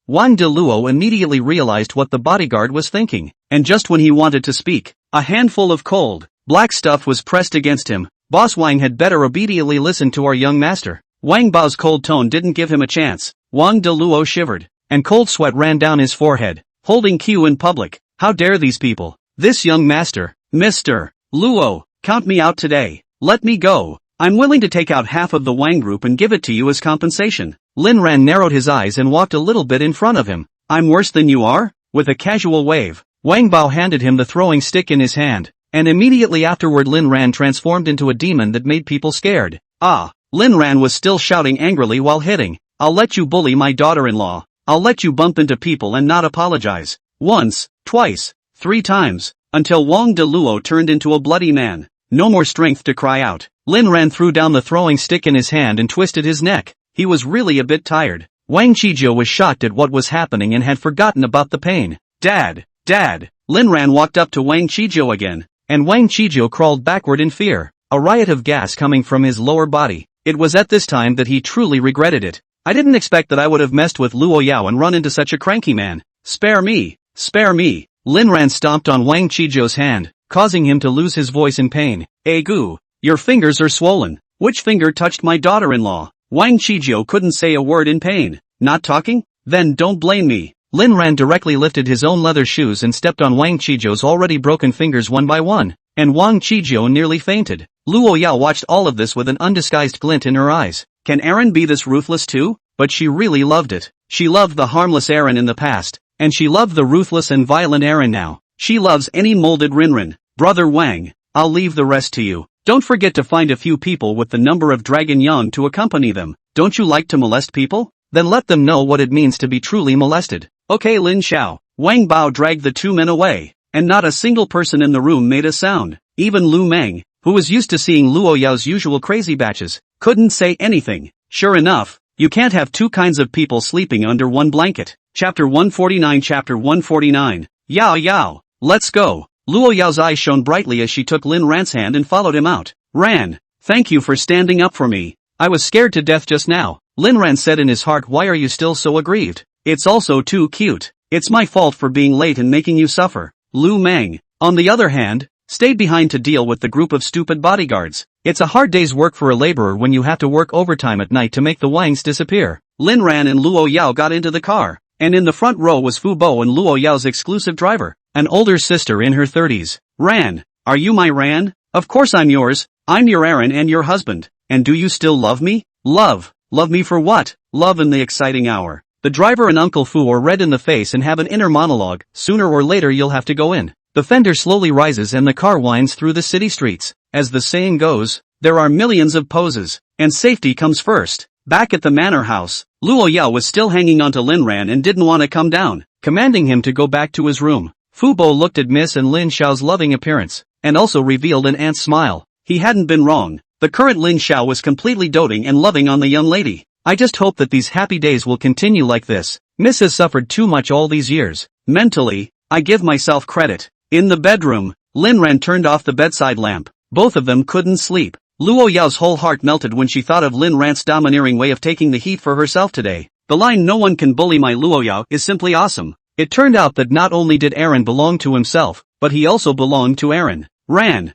Wang De Luo immediately realized what the bodyguard was thinking, and just when he wanted to speak, a handful of cold, black stuff was pressed against him. Boss Wang had better obediently listen to our young master. Wang Bao's cold tone didn't give him a chance. Wang De Luo shivered, and cold sweat ran down his forehead. Holding Q in public, how dare these people? This young master, Mr. Luo, count me out today. Let me go. I'm willing to take out half of the Wang group and give it to you as compensation. Lin Ran narrowed his eyes and walked a little bit in front of him. I'm worse than you are? With a casual wave, Wang Bao handed him the throwing stick in his hand, and immediately afterward Lin Ran transformed into a demon that made people scared. Ah, Lin Ran was still shouting angrily while hitting. I'll let you bully my daughter-in-law. I'll let you bump into people and not apologize. Once, twice, 3 times, until Wang De Luo turned into a bloody man. No more strength to cry out. Lin Ran threw down the throwing stick in his hand and twisted his neck. He was really a bit tired. Wang Qijiu was shocked at what was happening and had forgotten about the pain. Dad! Lin Ran walked up to Wang Qijiu again, and Wang Qijiu crawled backward in fear, a riot of gas coming from his lower body. It was at this time that he truly regretted it. I didn't expect that I would have messed with Luo Yao and run into such a cranky man. Spare me! Lin Ran stomped on Wang Qijiu's hand, causing him to lose his voice in pain. Gu, your fingers are swollen. Which finger touched my daughter-in-law? Wang Qijiu couldn't say a word in pain. Not talking? Then don't blame me. Lin Ran directly lifted his own leather shoes and stepped on Wang Qijiu's already broken fingers one by one, and Wang Qijiu nearly fainted. Luo Yao watched all of this with an undisguised glint in her eyes. Can Aaron be this ruthless too? But she really loved it. She loved the harmless Aaron in the past, and she loved the ruthless and violent Aaron now. She loves any molded Rinrin. Brother Wang, I'll leave the rest to you. Don't forget to find a few people with the number of Dragon Yang to accompany them. Don't you like to molest people? Then let them know what it means to be truly molested. Okay, Lin Xiao. Wang Bao dragged the 2 men away, and not a single person in the room made a sound. Even Lu Meng, who was used to seeing Luo Yao's usual crazy batches, couldn't say anything. Sure enough, you can't have 2 kinds of people sleeping under one blanket. Chapter 149. Yao, let's go. Luo Yao's eyes shone brightly as she took Lin Ran's hand and followed him out. Ran, thank you for standing up for me. I was scared to death just now. Lin Ran said in his heart, why are you still so aggrieved? It's also too cute. It's my fault for being late and making you suffer. Lu Meng, on the other hand, stayed behind to deal with the group of stupid bodyguards. It's a hard day's work for a laborer when you have to work overtime at night to make the Wangs disappear. Lin Ran and Luo Yao got into the car. and in the front row was Fu Bo and Luo Yao's exclusive driver, an older sister in her 30s. Ran, are you my Ran? Of course I'm yours, I'm your Aaron and your husband, and do you still love me? Love me for what? Love in the exciting hour. The driver and Uncle Fu are red in the face and have an inner monologue, sooner or later you'll have to go in. The fender slowly rises and the car winds through the city streets. As the saying goes, there are millions of poses, and safety comes first. Back at the manor house, Luo Yao was still hanging onto Lin Ran and didn't want to come down, commanding him to go back to his room. Fu Bo looked at Miss and Lin Xiao's loving appearance, and also revealed an aunt's smile. He hadn't been wrong. The current Lin Xiao was completely doting and loving on the young lady. I just hope that these happy days will continue like this. Miss has suffered too much all these years. Mentally, I give myself credit. In the bedroom, Lin Ran turned off the bedside lamp. Both of them couldn't sleep. Luo Yao's whole heart melted when she thought of Lin Ran's domineering way of taking the heat for herself today. The line "no one can bully my Luo Yao" is simply awesome. It turned out that not only did Aaron belong to himself, but he also belonged to Aaron. Ran,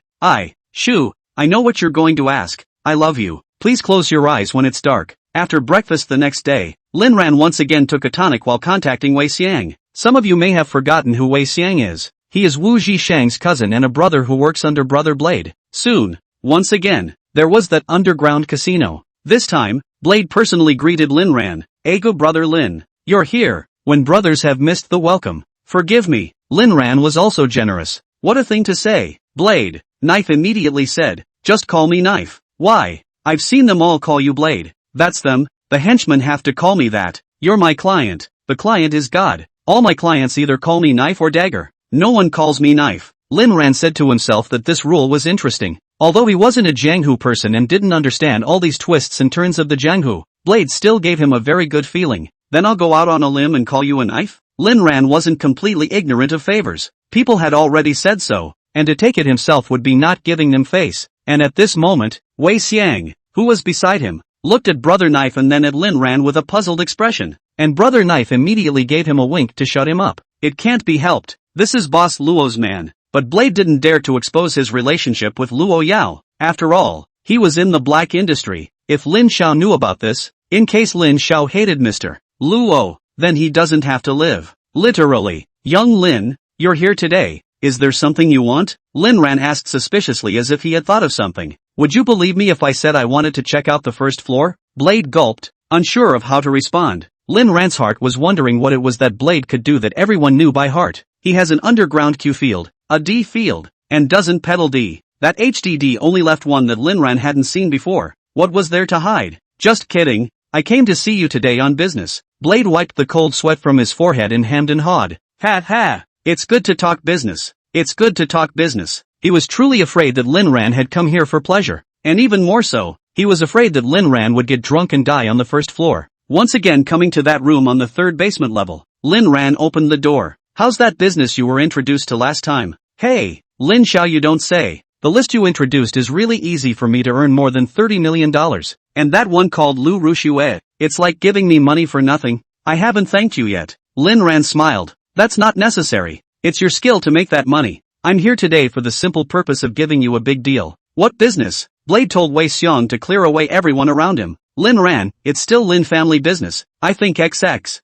Shu, I know what you're going to ask. I love you. Please close your eyes when it's dark. After breakfast the next day, Lin Ran once again took a tonic while contacting Wei Xiang. Some of you may have forgotten who Wei Xiang is. He is Wu Zhishang's cousin and a brother who works under Brother Blade. Soon, once again, there was that underground casino. This time, Blade personally greeted Lin Ran. "Ego brother Lin, you're here, when brothers have missed the welcome. Forgive me." Lin Ran was also generous. What a thing to say. Blade, Knife immediately said, "Just call me Knife." Why? I've seen them all call you Blade. That's them, the henchmen have to call me that. You're my client, the client is God. All my clients either call me Knife or Dagger. No one calls me Knife. Lin Ran said to himself that this rule was interesting. Although he wasn't a Jianghu person and didn't understand all these twists and turns of the Jianghu, Blade still gave him a very good feeling. Then I'll go out on a limb and call you a Knife? Lin Ran wasn't completely ignorant of favors. People had already said so, and to take it himself would be not giving them face. And at this moment, Wei Xiang, who was beside him, looked at Brother Knife and then at Lin Ran with a puzzled expression, and Brother Knife immediately gave him a wink to shut him up. It can't be helped. This is Boss Luo's man. But Blade didn't dare to expose his relationship with Luo Yao. After all, he was in the black industry. If Lin Xiao knew about this, in case Lin Xiao hated Mr. Luo, then he doesn't have to live. Literally. Young Lin, you're here today. Is there something you want? Lin Ran asked suspiciously as if he had thought of something. Would you believe me if I said I wanted to check out the first floor? Blade gulped, unsure of how to respond. Lin Ran's heart was wondering what it was that Blade could do that everyone knew by heart. He has an underground Q field, a D field, and doesn't peddle D. That HDD only left one that Lin Ran hadn't seen before. What was there to hide? Just kidding. I came to see you today on business. Blade wiped the cold sweat from his forehead and hemmed and hawed. Ha ha. It's good to talk business. It's good to talk business. He was truly afraid that Lin Ran had come here for pleasure. And even more so, he was afraid that Lin Ran would get drunk and die on the first floor. Once again coming to that room on the third basement level, Lin Ran opened the door. How's that business you were introduced to last time? Hey, Lin Xiao, you don't say. The list you introduced is really easy for me to earn more than $30 million. And that one called Lu Rushue, it's like giving me money for nothing. I haven't thanked you yet. Lin Ran smiled. That's not necessary. It's your skill to make that money. I'm here today for the simple purpose of giving you a big deal. What business? Blade told Wei Xiang to clear away everyone around him. Lin Ran, it's still Lin family business. I think XX.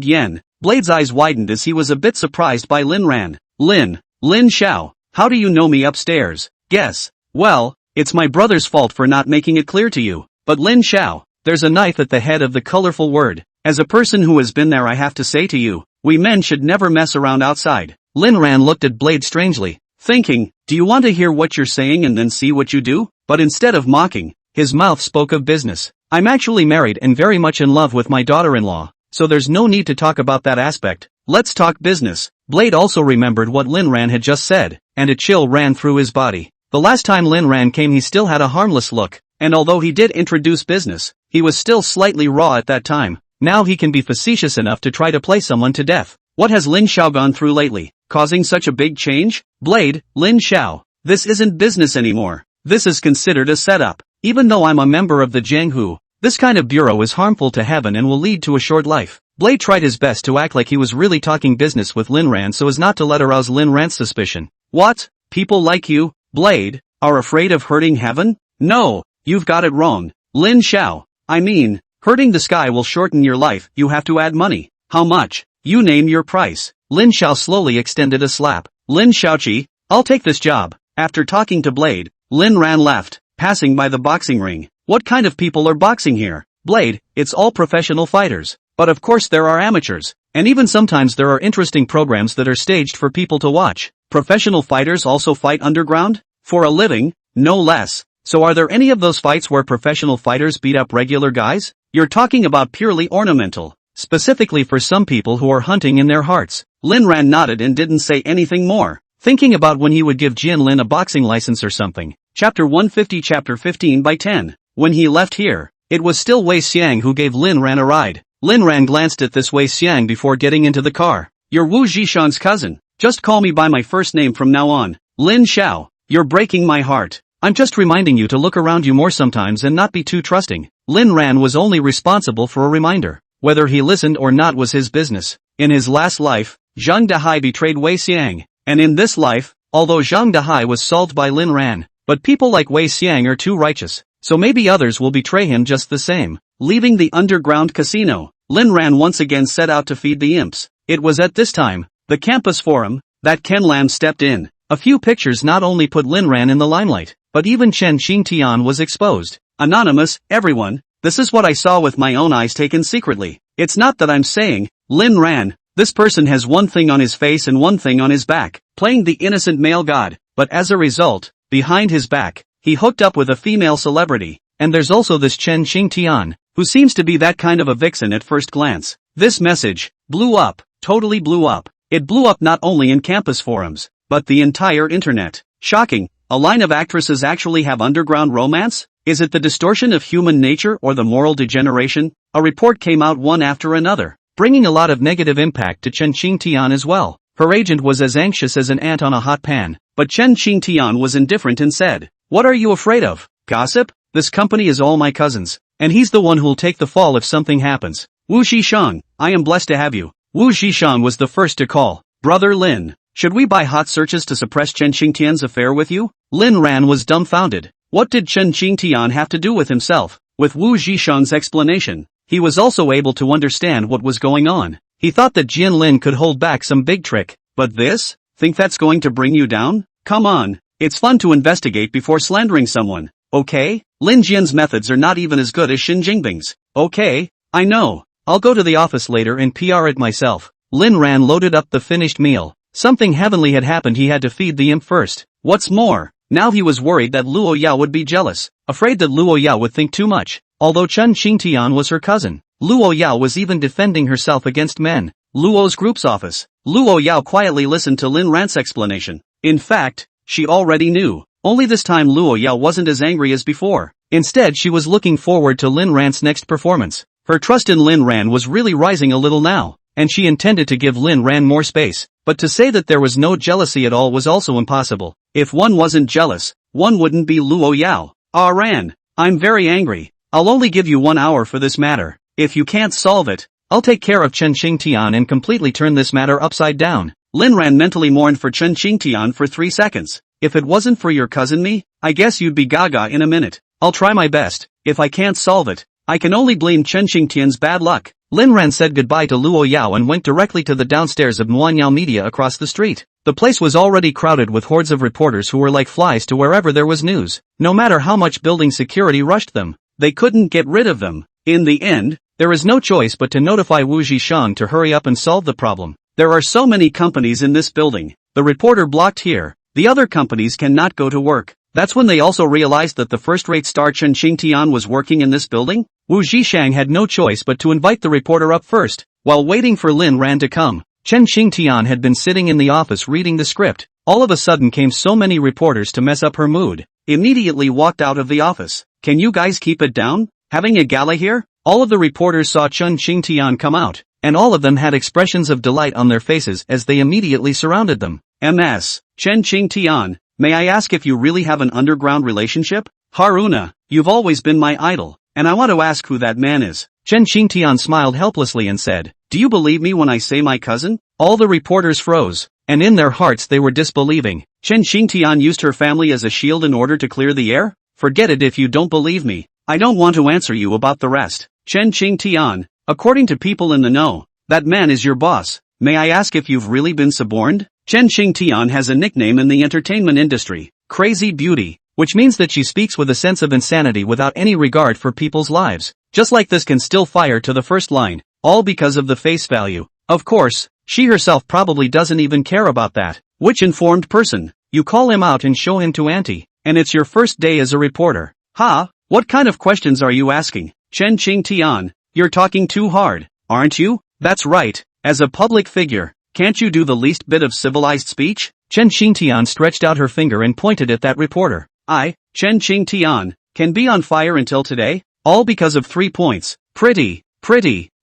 #yen. Blade's eyes widened as he was a bit surprised by Lin Ran. Lin Xiao, how do you know me upstairs? Guess. Well, it's my brother's fault for not making it clear to you. But Lin Xiao, there's a knife at the head of the colorful word. As a person who has been there, I have to say to you, we men should never mess around outside. Lin Ran looked at Blade strangely, thinking, do you want to hear what you're saying and then see what you do? But instead of mocking, his mouth spoke of business. I'm actually married and very much in love with my daughter-in-law, so there's no need to talk about that aspect. Let's talk business. Blade also remembered what Lin Ran had just said, and a chill ran through his body. The last time Lin Ran came he still had a harmless look, and although he did introduce business, he was still slightly raw at that time. Now he can be facetious enough to try to play someone to death. What has Lin Xiao gone through lately, causing such a big change? Blade, Lin Xiao, this isn't business anymore. This is considered a setup. Even though I'm a member of the Jianghu, this kind of bureau is harmful to heaven and will lead to a short life. Blade tried his best to act like he was really talking business with Lin Ran so as not to let arouse Lin Ran's suspicion. What? People like you, Blade, are afraid of hurting heaven? No, you've got it wrong. Lin Xiao, I mean, Hurting the sky will shorten your life, you have to add money. How much? You name your price. Lin Xiao slowly extended a slap. Lin Xiaoqi, I'll take this job. After talking to Blade, Lin ran left, passing by the boxing ring. What kind of people are boxing here? Blade, it's all professional fighters. But of course there are amateurs. And even sometimes there are interesting programs that are staged for people to watch. Professional fighters also fight underground? For a living? No less. So are there any of those fights where professional fighters beat up regular guys? You're talking about purely ornamental. Specifically for some people who are hunting in their hearts. Lin Ran nodded and didn't say anything more, thinking about when he would give Jian Lin a boxing license or something. Chapter 150 Chapter 15 by 10. When he left here, it was still Wei Xiang who gave Lin Ran a ride. Lin Ran glanced at this Wei Xiang before getting into the car. You're Wu Zhishan's cousin. Just call me by my first name from now on. Lin Xiao. You're breaking my heart. I'm just reminding you to look around you more sometimes and not be too trusting. Lin Ran was only responsible for a reminder. Whether he listened or not was his business. In his last life, Zhang Dahai betrayed Wei Xiang. And in this life, although Zhang Dahai was solved by Lin Ran, but people like Wei Xiang are too righteous. So maybe others will betray him just the same. Leaving the underground casino, Lin Ran once again set out to feed the imps. It was at this time, the campus forum, that Ken Lam stepped in. A few pictures not only put Lin Ran in the limelight, but even Chen Xingtian was exposed. Anonymous, everyone, this is what I saw with my own eyes taken secretly. It's not that I'm saying, Lin Ran, this person has one thing on his face and one thing on his back, playing the innocent male god, but as a result, behind his back, he hooked up with a female celebrity, and there's also this Chen Xingtian, who seems to be that kind of a vixen at first glance. This message blew up, totally blew up. It blew up not only in campus forums, but the entire internet. Shocking, a line of actresses actually have underground romance? Is it the distortion of human nature or the moral degeneration? A report came out one after another, bringing a lot of negative impact to Chen Xingtian as well. Her agent was as anxious as an ant on a hot pan, but Chen Xingtian was indifferent and said, "What are you afraid of? Gossip? This company is all my cousin's, and he's the one who'll take the fall if something happens. Wu Zhishan, I am blessed to have you." Wu Zhishan was the first to call. Brother Lin, should we buy hot searches to suppress Chen Xingtian's affair with you? Lin Ran was dumbfounded. What did Chen Xingtian have to do with himself? With Wu Zhishan's explanation, he was also able to understand what was going on. He thought that Jian Lin could hold back some big trick, but this? Think that's going to bring you down? Come on, it's fun to investigate before slandering someone, okay? Lin Jian's methods are not even as good as Xin Jingbing's. Okay, I know. I'll go to the office later and PR it myself. Lin Ran loaded up the finished meal. Something heavenly had happened. He had to feed the imp first. What's more, now he was worried that Luo Yao would be jealous, afraid that Luo Yao would think too much. Although Chen Xingtian was her cousin, Luo Yao was even defending herself against men. Luo's group's office. Luo Yao quietly listened to Lin Ran's explanation. In fact, she already knew. Only this time Luo Yao wasn't as angry as before. Instead she was looking forward to Lin Ran's next performance. Her trust in Lin Ran was really rising a little now, and she intended to give Lin Ran more space. But to say that there was no jealousy at all was also impossible. If one wasn't jealous, one wouldn't be Luo Yao. Ah Ran, I'm very angry. I'll only give you 1 hour for this matter. If you can't solve it, I'll take care of Chen Xingtian and completely turn this matter upside down. Lin Ran mentally mourned for Chen Xingtian for 3 seconds. If it wasn't for your cousin me, I guess you'd be gaga in a minute. I'll try my best. If I can't solve it, I can only blame Chen Xingtian's bad luck. Lin Ran said goodbye to Luo Yao and went directly to the downstairs of Manhwa Media across the street. The place was already crowded with hordes of reporters who were like flies to wherever there was news. No matter how much building security rushed them, they couldn't get rid of them. In the end, there is no choice but to notify Wu Zhishan to hurry up and solve the problem. There are so many companies in this building. The reporter blocked here. The other companies cannot go to work. That's when they also realized that the first-rate star Chen Xingtian was working in this building. Wu Zhishan had no choice but to invite the reporter up first. While waiting for Lin Ran to come, Chen Xingtian had been sitting in the office reading the script. All of a sudden came so many reporters to mess up her mood. Immediately walked out of the office. Can you guys keep it down? Having a gala here? All of the reporters saw Chen Xingtian come out, and all of them had expressions of delight on their faces as they immediately surrounded them. Ms. Chen Xingtian, may I ask if you really have an underground relationship? Haruna, you've always been my idol, and I want to ask who that man is. Chen Xingtian smiled helplessly and said, do you believe me when I say my cousin? All the reporters froze, and in their hearts they were disbelieving. Chen Xingtian used her family as a shield in order to clear the air? Forget it if you don't believe me. I don't want to answer you about the rest. Chen Qingtian, according to people in the know, that man is your boss. May I ask if you've really been suborned? Chen Qingtian has a nickname in the entertainment industry, Crazy Beauty, which means that she speaks with a sense of insanity without any regard for people's lives. Just like this can still fire to the first line, all because of the face value. Of course, she herself probably doesn't even care about that. Which informed person? You call him out and show him to auntie, and it's your first day as a reporter. Ha, what kind of questions are you asking? Chen Qingtian, you're talking too hard, aren't you? That's right, as a public figure, can't you do the least bit of civilized speech? Chen Qingtian stretched out her finger and pointed at that reporter. I, Chen Qingtian, can be on fire until today? All because of 3 points. Pretty,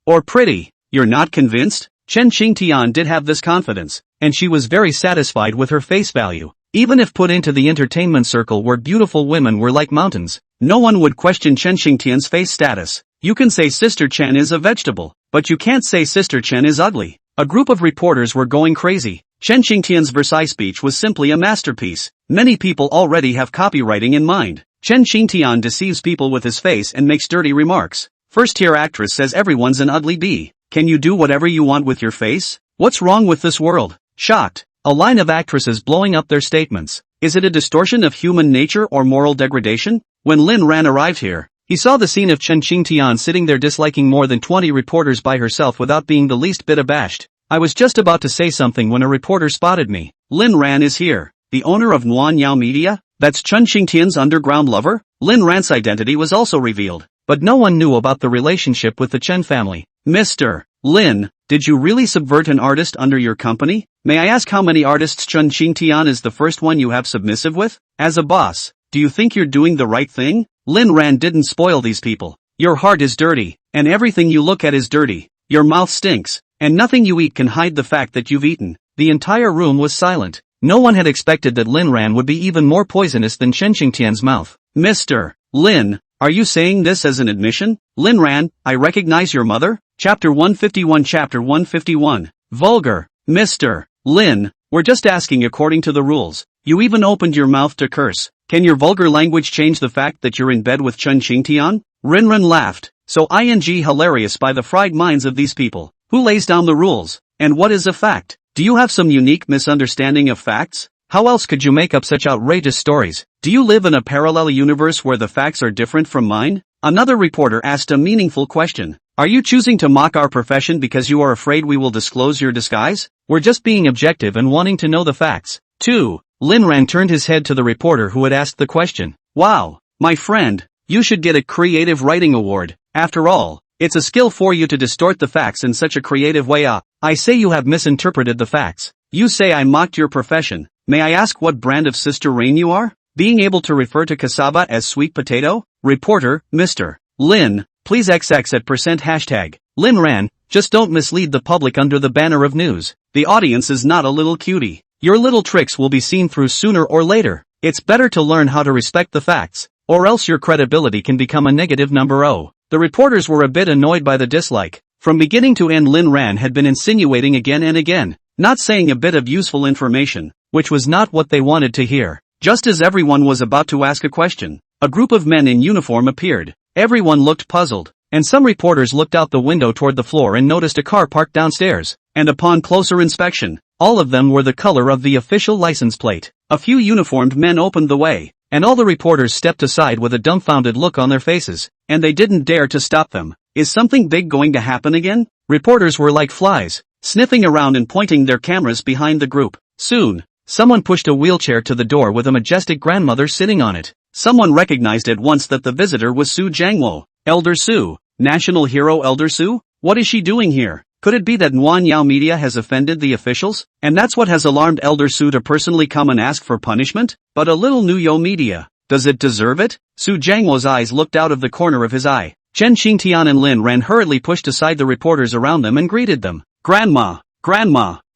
or pretty. You're not convinced? Chen Qingtian did have this confidence, and she was very satisfied with her face value. Even if put into the entertainment circle where beautiful women were like mountains, no one would question Chen Qingtian's face status. You can say Sister Chen is a vegetable, but you can't say Sister Chen is ugly. A group of reporters were going crazy. Chen Qingtian's Versailles speech was simply a masterpiece. Many people already have copywriting in mind. Chen Qingtian deceives people with his face and makes dirty remarks. First-tier actress says everyone's an ugly bee. Can you do whatever you want with your face? What's wrong with this world? Shocked. A line of actresses blowing up their statements. Is it a distortion of human nature or moral degradation? When Lin Ran arrived here, he saw the scene of Chen Qingtian sitting there disliking more than 20 reporters by herself without being the least bit abashed. I was just about to say something when a reporter spotted me. Lin Ran is here. The owner of Manhwa Media? That's Chen Qingtian's underground lover? Lin Ran's identity was also revealed, but no one knew about the relationship with the Chen family. Mr. Lin, did you really subvert an artist under your company? May I ask how many artists Chen Qingtian is the first one you have submissive with? As a boss, do you think you're doing the right thing? Lin Ran didn't spoil these people. Your heart is dirty, and everything you look at is dirty. Your mouth stinks, and nothing you eat can hide the fact that you've eaten. The entire room was silent. No one had expected that Lin Ran would be even more poisonous than Chen Qingtian's mouth. Mr. Lin, are you saying this as an admission? Lin Ran, I recognize your mother? Chapter 151. Chapter 151. Vulgar. Mr. Lin, we're just asking according to the rules. You even opened your mouth to curse. Can your vulgar language change the fact that you're in bed with Chen Qingtian? Rinran laughed. So hilarious by the fried minds of these people. Who lays down the rules? And what is a fact? Do you have some unique misunderstanding of facts? How else could you make up such outrageous stories? Do you live in a parallel universe where the facts are different from mine? Another reporter asked a meaningful question. Are you choosing to mock our profession because you are afraid we will disclose your disguise? We're just being objective and wanting to know the facts. 2. Lin Ran turned his head to the reporter who had asked the question. Wow, my friend, you should get a creative writing award. After all, it's a skill for you to distort the facts in such a creative way. I say you have misinterpreted the facts. You say I mocked your profession. May I ask what brand of Sister Rain you are? Being able to refer to cassava as sweet potato? Reporter, Mr. Lin, please XX at %hashtag. Lin Ran, just don't mislead the public under the banner of news. The audience is not a little cutie. Your little tricks will be seen through sooner or later. It's better to learn how to respect the facts, or else your credibility can become a negative number. The reporters were a bit annoyed by the dislike. From beginning to end Lin Ran had been insinuating again and again, not saying a bit of useful information, which was not what they wanted to hear. Just as everyone was about to ask a question, a group of men in uniform appeared. Everyone looked puzzled, and some reporters looked out the window toward the floor and noticed a car parked downstairs, and upon closer inspection, all of them were the color of the official license plate. A few uniformed men opened the way, and all the reporters stepped aside with a dumbfounded look on their faces, and they didn't dare to stop them. Is something big going to happen again? Reporters were like flies, sniffing around and pointing their cameras behind the group. Soon, someone pushed a wheelchair to the door with a majestic grandmother sitting on it. Someone recognized at once that the visitor was Su Jiangwo. Elder Su, national hero Elder Su? What is she doing here? Could it be that Manhwa Media has offended the officials, and that's what has alarmed Elder Su to personally come and ask for punishment? But a little Manhwa Media, does it deserve it? Su Jiangwo's eyes looked out of the corner of his eye. Chen Qingtian and Lin Ran hurriedly pushed aside the reporters around them and greeted them. Grandma,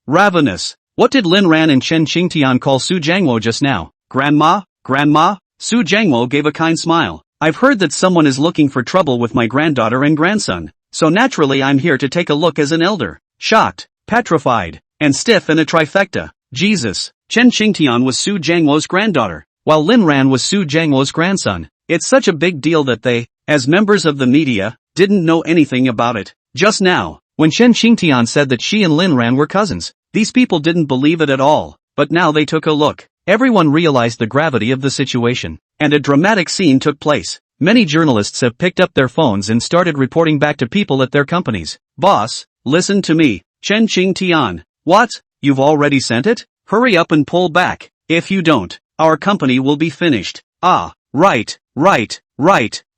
ravenous. What did Lin Ran and Chen Qingtian call Su Jiangwo just now? Grandma? Su Jiangwo gave a kind smile. I've heard that someone is looking for trouble with my granddaughter and grandson. So naturally I'm here to take a look as an elder. Shocked, petrified, and stiff in a trifecta. Jesus, Chen Qingtian was Su Jiangwo's granddaughter, while Lin Ran was Su Jiangwo's grandson. It's such a big deal that they, as members of the media, didn't know anything about it. Just now, when Chen Qingtian said that she and Lin Ran were cousins, these people didn't believe it at all. But now they took a look. Everyone realized the gravity of the situation, and a dramatic scene took place. Many journalists have picked up their phones and started reporting back to people at their companies. Boss, listen to me, Chen Qingtian. What? You've already sent it? Hurry up and pull back. If you don't, our company will be finished. Ah, right.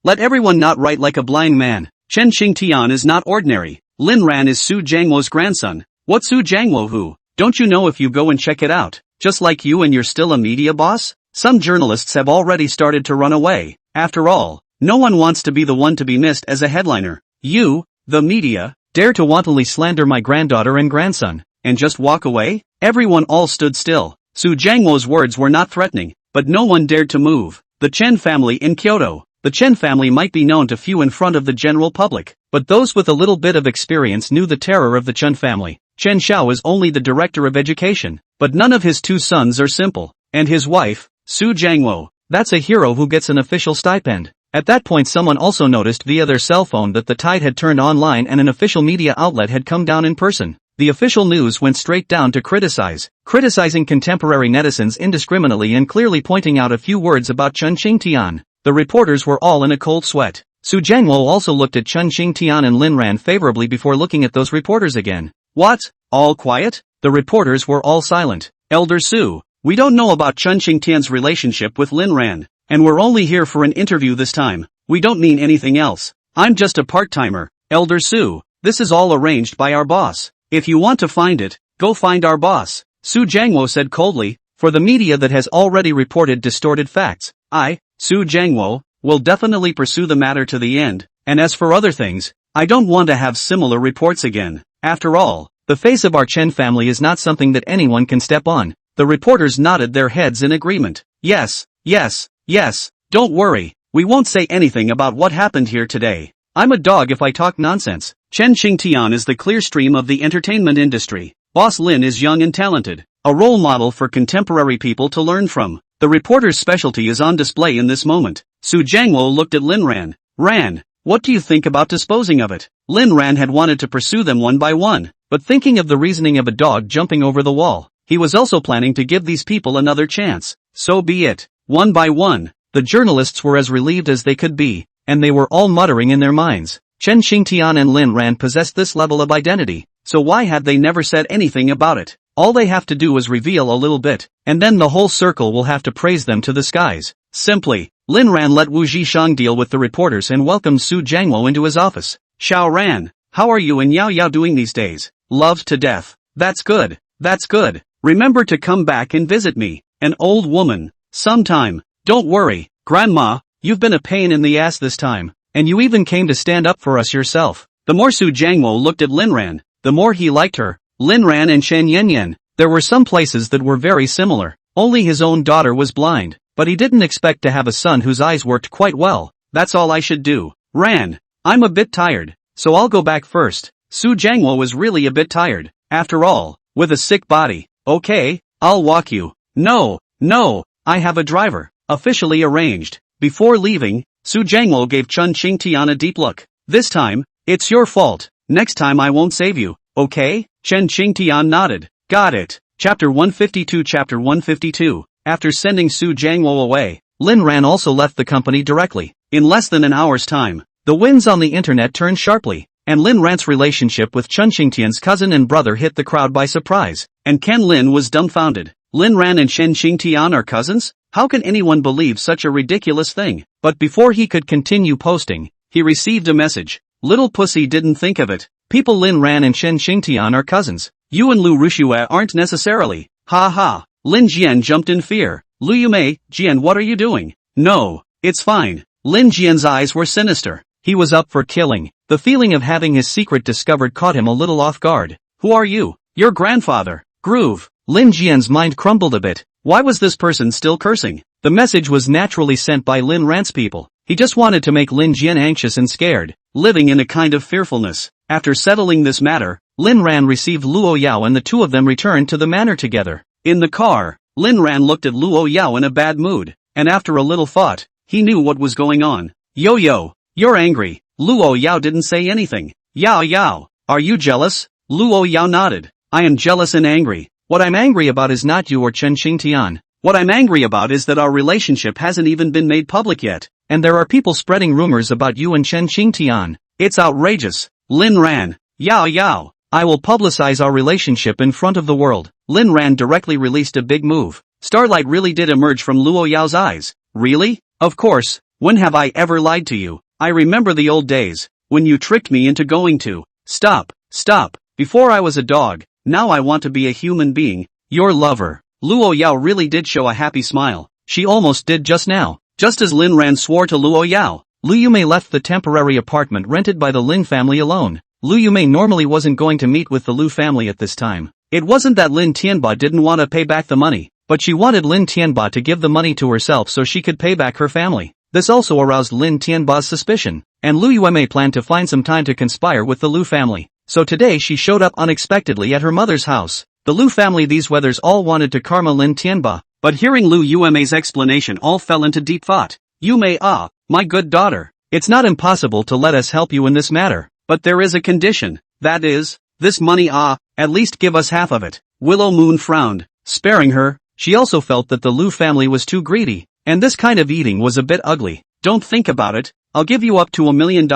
Let everyone not write like a blind man. Chen Qingtian is not ordinary. Lin Ran is Su Jiangwo's grandson. What Su Jiangwo who? Don't you know if you go and check it out? Just like you and you're still a media boss? Some journalists have already started to run away. After all, no one wants to be the one to be missed as a headliner. You, the media, dare to wantonly slander my granddaughter and grandson, and just walk away? Everyone all stood still. Su Jiangwo's words were not threatening, but no one dared to move. The Chen family in Kyoto. The Chen family might be known to few in front of the general public, but those with a little bit of experience knew the terror of the Chen family. Chen Xiao is only the director of education, but none of his two sons are simple. And his wife, Su Jiangwo, that's a hero who gets an official stipend. At that point someone also noticed via their cell phone that the tide had turned online and an official media outlet had come down in person. The official news went straight down to criticizing contemporary netizens indiscriminately and clearly pointing out a few words about Chen Qingtian. The reporters were all in a cold sweat. Su Jiangwo also looked at Chen Qingtian and Lin Ran favorably before looking at those reporters again. What? All quiet? The reporters were all silent. Elder Su, we don't know about Chen Qingtian's relationship with Lin Ran, and we're only here for an interview this time. We don't mean anything else. I'm just a part-timer. Elder Su, this is all arranged by our boss. If you want to find it, go find our boss. Su Jiangwo said coldly, for the media that has already reported distorted facts. I, Su Jiangwo, will definitely pursue the matter to the end, and as for other things, I don't want to have similar reports again. After all, the face of our Chen family is not something that anyone can step on. The reporters nodded their heads in agreement. Yes, don't worry, we won't say anything about what happened here today. I'm a dog if I talk nonsense. Chen Qingtian is the clear stream of the entertainment industry. Boss Lin is young and talented, a role model for contemporary people to learn from. The reporter's specialty is on display in this moment. Su Jiangwo looked at Lin Ran. Ran, what do you think about disposing of it? Lin Ran had wanted to pursue them one by one, but thinking of the reasoning of a dog jumping over the wall, he was also planning to give these people another chance. So be it. One by one, the journalists were as relieved as they could be, and they were all muttering in their minds. Chen Qingtian and Lin Ran possessed this level of identity, so why had they never said anything about it? All they have to do is reveal a little bit, and then the whole circle will have to praise them to the skies. Simply, Lin Ran let Wu Zhishang deal with the reporters and welcomed Su Jiangwo into his office. Xiao Ran, how are you and Yao Yao doing these days? Loved to death. That's good. Remember to come back and visit me, an old woman, sometime. Don't worry, Grandma, you've been a pain in the ass this time, and you even came to stand up for us yourself. The more Su Jiangwo looked at Lin Ran, the more he liked her. Lin Ran and Chen Yanyan, there were some places that were very similar. Only his own daughter was blind, but he didn't expect to have a son whose eyes worked quite well. That's all I should do. Ran, I'm a bit tired, so I'll go back first. Su Jiangwo was really a bit tired. After all, with a sick body. Okay, I'll walk you. No, I have a driver. Officially arranged. Before leaving, Su Jiangwo gave Chen Qingtian a deep look. This time, it's your fault. Next time I won't save you, okay? Chen Qingtian nodded. Got it. Chapter 152. After sending Su Jiangwo away, Lin Ran also left the company directly. In less than an hour's time, the winds on the internet turned sharply, and Lin Ran's relationship with Chen Qingtian's cousin and brother hit the crowd by surprise, and Ken Lin was dumbfounded. Lin Ran and Chen Qingtian are cousins? How can anyone believe such a ridiculous thing? But before he could continue posting, he received a message. Little pussy didn't think of it. People, Lin Ran and Chen Qingtian are cousins. You and Lu Rushue aren't necessarily. Ha ha. Lin Jian jumped in fear. Lu Yume, Jian, what are you doing? No, it's fine. Lin Jian's eyes were sinister. He was up for killing. The feeling of having his secret discovered caught him a little off guard. Who are you? Your grandfather. Groove. Lin Jian's mind crumbled a bit. Why was this person still cursing? The message was naturally sent by Lin Ran's people. He just wanted to make Lin Jian anxious and scared, living in a kind of fearfulness. After settling this matter, Lin Ran received Luo Yao and the two of them returned to the manor together. In the car, Lin Ran looked at Luo Yao in a bad mood, and after a little thought, he knew what was going on. Yo, you're angry. Luo Yao didn't say anything. Yao Yao, are you jealous? Luo Yao nodded. I am jealous and angry. What I'm angry about is not you or Chen Xingtian. What I'm angry about is that our relationship hasn't even been made public yet, and there are people spreading rumors about you and Chen Xingtian. It's outrageous. Lin Ran. Yao Yao. I will publicize our relationship in front of the world. Lin Ran directly released a big move. Starlight really did emerge from Luo Yao's eyes. Really? Of course. When have I ever lied to you? I remember the old days, when you tricked me into going to. Stop. Before I was a dog, now I want to be a human being. Your lover. Luo Yao really did show a happy smile. She almost did just now. Just as Lin Ran swore to Luo Yao, Lu Yumei left the temporary apartment rented by the Lin family alone. Lu Yumei normally wasn't going to meet with the Lu family at this time. It wasn't that Lin Tianba didn't want to pay back the money, but she wanted Lin Tianba to give the money to herself so she could pay back her family. This also aroused Lin Tianba's suspicion, and Lu Yumei planned to find some time to conspire with the Lu family. So today she showed up unexpectedly at her mother's house. The Lu family these weathers all wanted to karma Lin Tianba, but hearing Lu Yumei's explanation all fell into deep thought. Yumei my good daughter, it's not impossible to let us help you in this matter, but there is a condition, that is, this money at least give us half of it. Willow Moon frowned, sparing her. She also felt that the Lu family was too greedy, and this kind of eating was a bit ugly. Don't think about it, I'll give you up to $1 million.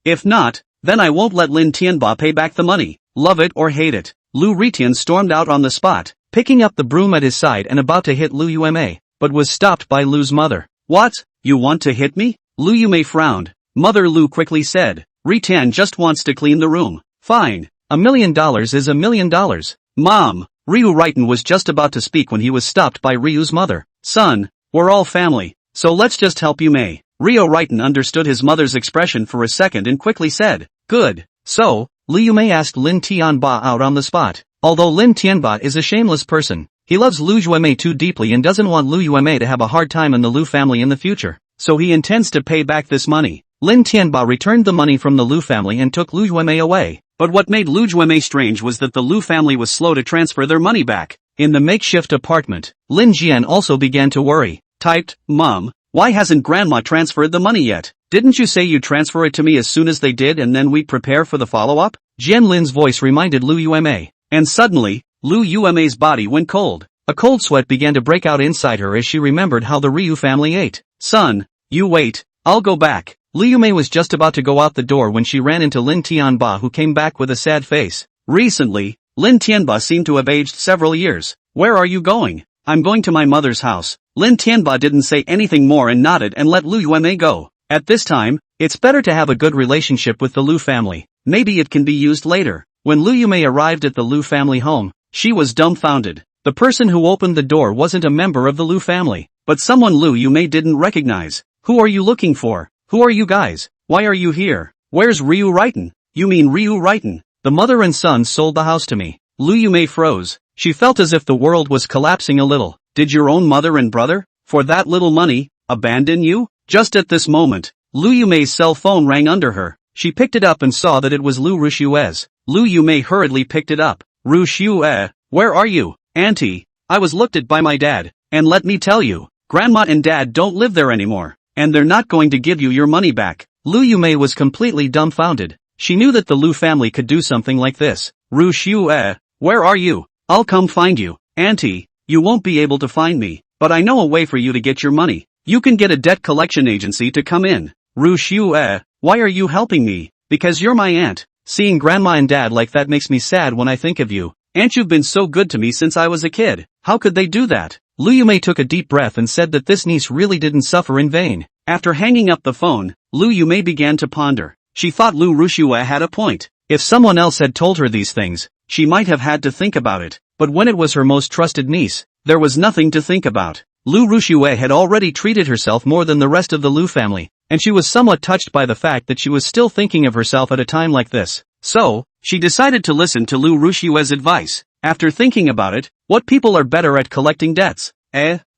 If not, then I won't let Lin Tianba pay back the money. Love it or hate it. Lu Ritian stormed out on the spot, picking up the broom at his side and about to hit Lu Yumei, but was stopped by Lu's mother. What? You want to hit me? Lu Yumei frowned. Mother Lu quickly said, Ritian just wants to clean the room. Fine. $1 million is $1 million. Mom. Ryu Righton was just about to speak when he was stopped by Ryu's mother. Son, we're all family, so let's just help Yumei. Ryu Righton understood his mother's expression for a second and quickly said, good. So, Lu Yumei asked Lin Tianba out on the spot. Although Lin Tianba is a shameless person, he loves Lu Yumei too deeply and doesn't want Lu Yumei to have a hard time in the Lu family in the future, so he intends to pay back this money. Lin Tianba returned the money from the Lu family and took Lu Yumei away. But what made Lu Yumei strange was that the Lu family was slow to transfer their money back. In the makeshift apartment, Lin Jian also began to worry. Typed, Mom, why hasn't Grandma transferred the money yet? Didn't you say you'd transfer it to me as soon as they did and then we'd prepare for the follow-up? Jian Lin's voice reminded Lu Yumei. And suddenly, Lu Yumei's body went cold. A cold sweat began to break out inside her as she remembered how the Ryu family ate. Son, you wait, I'll go back. Lu Yumei was just about to go out the door when she ran into Lin Tianba, who came back with a sad face. Recently, Lin Tianba seemed to have aged several years. Where are you going? I'm going to my mother's house. Lin Tianba didn't say anything more and nodded and let Lu Yumei go. At this time, it's better to have a good relationship with the Lu family. Maybe it can be used later. When Lu Yumei arrived at the Lu family home, she was dumbfounded. The person who opened the door wasn't a member of the Lu family, but someone Lu Yumei didn't recognize. Who are you looking for? Who are you guys? Why are you here? Where's Ryu Righton? You mean Ryu Righton? The mother and son sold the house to me. Lu Yumei froze. She felt as if the world was collapsing a little. Did your own mother and brother, for that little money, abandon you? Just at this moment, Lu Yumei's cell phone rang under her. She picked it up and saw that it was Lu Rushue's. Lu Yumei hurriedly picked it up. Rushue, where are you? Auntie, I was looked at by my dad, and let me tell you, Grandma and Dad don't live there anymore, and they're not going to give you your money back. Lu Yumei was completely dumbfounded. She knew that the Lu family could do something like this. Rushue, where are you? I'll come find you. Auntie, you won't be able to find me, but I know a way for you to get your money. You can get a debt collection agency to come in. Rushue, why are you helping me? Because you're my aunt. Seeing Grandma and Dad like that makes me sad when I think of you. Aunt, you've been so good to me since I was a kid. How could they do that? Lu Yumei took a deep breath and said that this niece really didn't suffer in vain. After hanging up the phone, Lu Yumei began to ponder. She thought Lu Rushue had a point. If someone else had told her these things, she might have had to think about it. But when it was her most trusted niece, there was nothing to think about. Lu Rushue had already treated herself more than the rest of the Lu family, and she was somewhat touched by the fact that she was still thinking of herself at a time like this. So, she decided to listen to Lu Rushue's advice. After thinking about it, what people are better at collecting debts?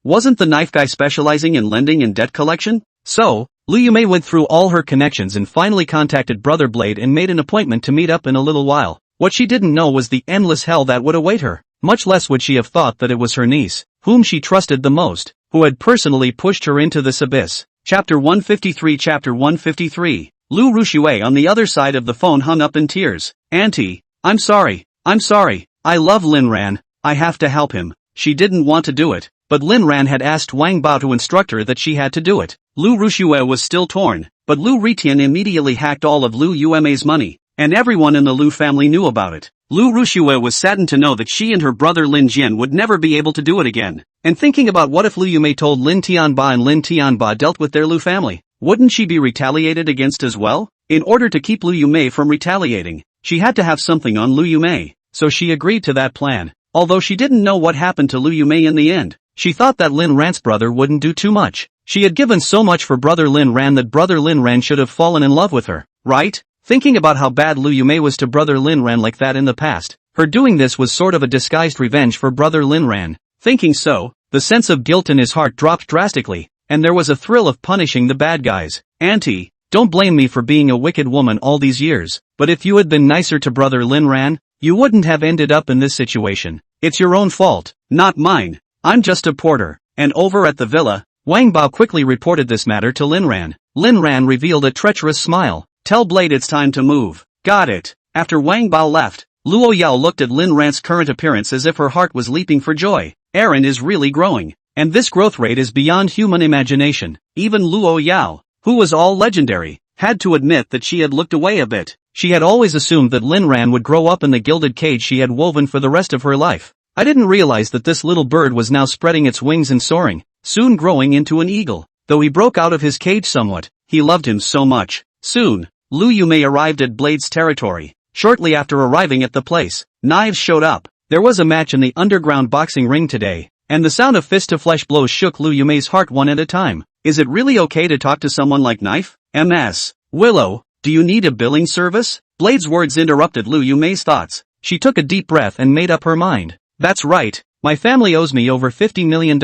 Wasn't the knife guy specializing in lending and debt collection? So, Lu Yumei went through all her connections and finally contacted Brother Blade and made an appointment to meet up in a little while. What she didn't know was the endless hell that would await her. Much less would she have thought that it was her niece, whom she trusted the most, who had personally pushed her into this abyss. Chapter 153. Lu Rushue on the other side of the phone hung up in tears. Auntie, I'm sorry. I love Linran, I have to help him. She didn't want to do it, but Linran had asked Wang Bao to instruct her that she had to do it. Lu Rushue was still torn, but Lu Ritian immediately hacked all of Lu Yume's money, and everyone in the Lu family knew about it. Lu Rushue was saddened to know that she and her brother Lin Jian would never be able to do it again. And thinking about what if Lu Yume told Lin Tianba and Lin Tianba dealt with their Lu family, wouldn't she be retaliated against as well? In order to keep Lu Yume from retaliating, she had to have something on Lu Yume, so she agreed to that plan. Although she didn't know what happened to Lu Yume in the end, she thought that Lin Ran's brother wouldn't do too much. She had given so much for brother Lin Ran that brother Lin Ran should have fallen in love with her, right? Thinking about how bad Lu Yume was to brother Lin Ran like that in the past, her doing this was sort of a disguised revenge for brother Lin Ran. Thinking so, the sense of guilt in his heart dropped drastically, and there was a thrill of punishing the bad guys. Auntie, don't blame me for being a wicked woman all these years, but if you had been nicer to brother Lin Ran, you wouldn't have ended up in this situation. It's your own fault, not mine. I'm just a porter. And over at the villa, Wang Bao quickly reported this matter to Lin Ran. Lin Ran revealed a treacherous smile. Tell Blade it's time to move. Got it. After Wang Bao left, Luo Yao looked at Lin Ran's current appearance as if her heart was leaping for joy. Aaron is really growing, and this growth rate is beyond human imagination. Even Luo Yao, who was all legendary, had to admit that she had looked away a bit. She had always assumed that Lin Ran would grow up in the gilded cage she had woven for the rest of her life. I didn't realize that this little bird was now spreading its wings and soaring, soon growing into an eagle. Though he broke out of his cage somewhat, he loved him so much. Soon, Lu Yume arrived at Blade's territory. Shortly after arriving at the place, knives showed up. There was a match in the underground boxing ring today, and the sound of fist-to-flesh blows shook Lu Yume's heart one at a time. Is it really okay to talk to someone like Knife? MS. Willow, do you need a billing service? Blade's words interrupted Lu Yume's thoughts. She took a deep breath and made up her mind. That's right, my family owes me over $50 million,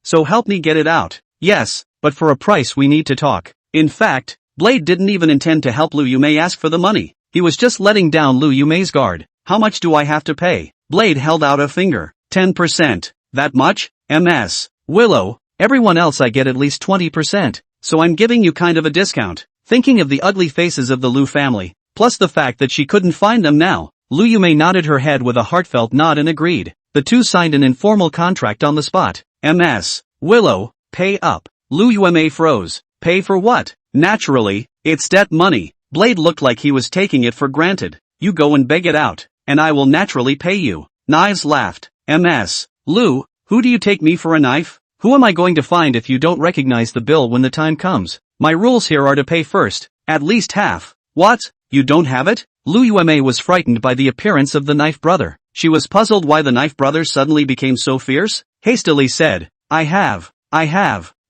so help me get it out. Yes, but for a price we need to talk. In fact, Blade didn't even intend to help Lu Yume ask for the money. He was just letting down Lu Yume's guard. How much do I have to pay? Blade held out a finger. 10%. That much? MS. Willow, everyone else I get at least 20%, so I'm giving you kind of a discount. Thinking of the ugly faces of the Lu family, plus the fact that she couldn't find them now, Lu Yume nodded her head with a heartfelt nod and agreed. The two signed an informal contract on the spot. MS. Willow, pay up. Lu Yume froze. Pay for what? Naturally, it's debt money. Blade looked like he was taking it for granted. You go and beg it out, and I will naturally pay you. Knives laughed. MS. Lu, who do you take me for a knife? Who am I going to find if you don't recognize the bill when the time comes? My rules here are to pay first, at least half. What? You don't have it? Lu Yume was frightened by the appearance of the Knife brother. She was puzzled why the Knife brother suddenly became so fierce. Hastily said, I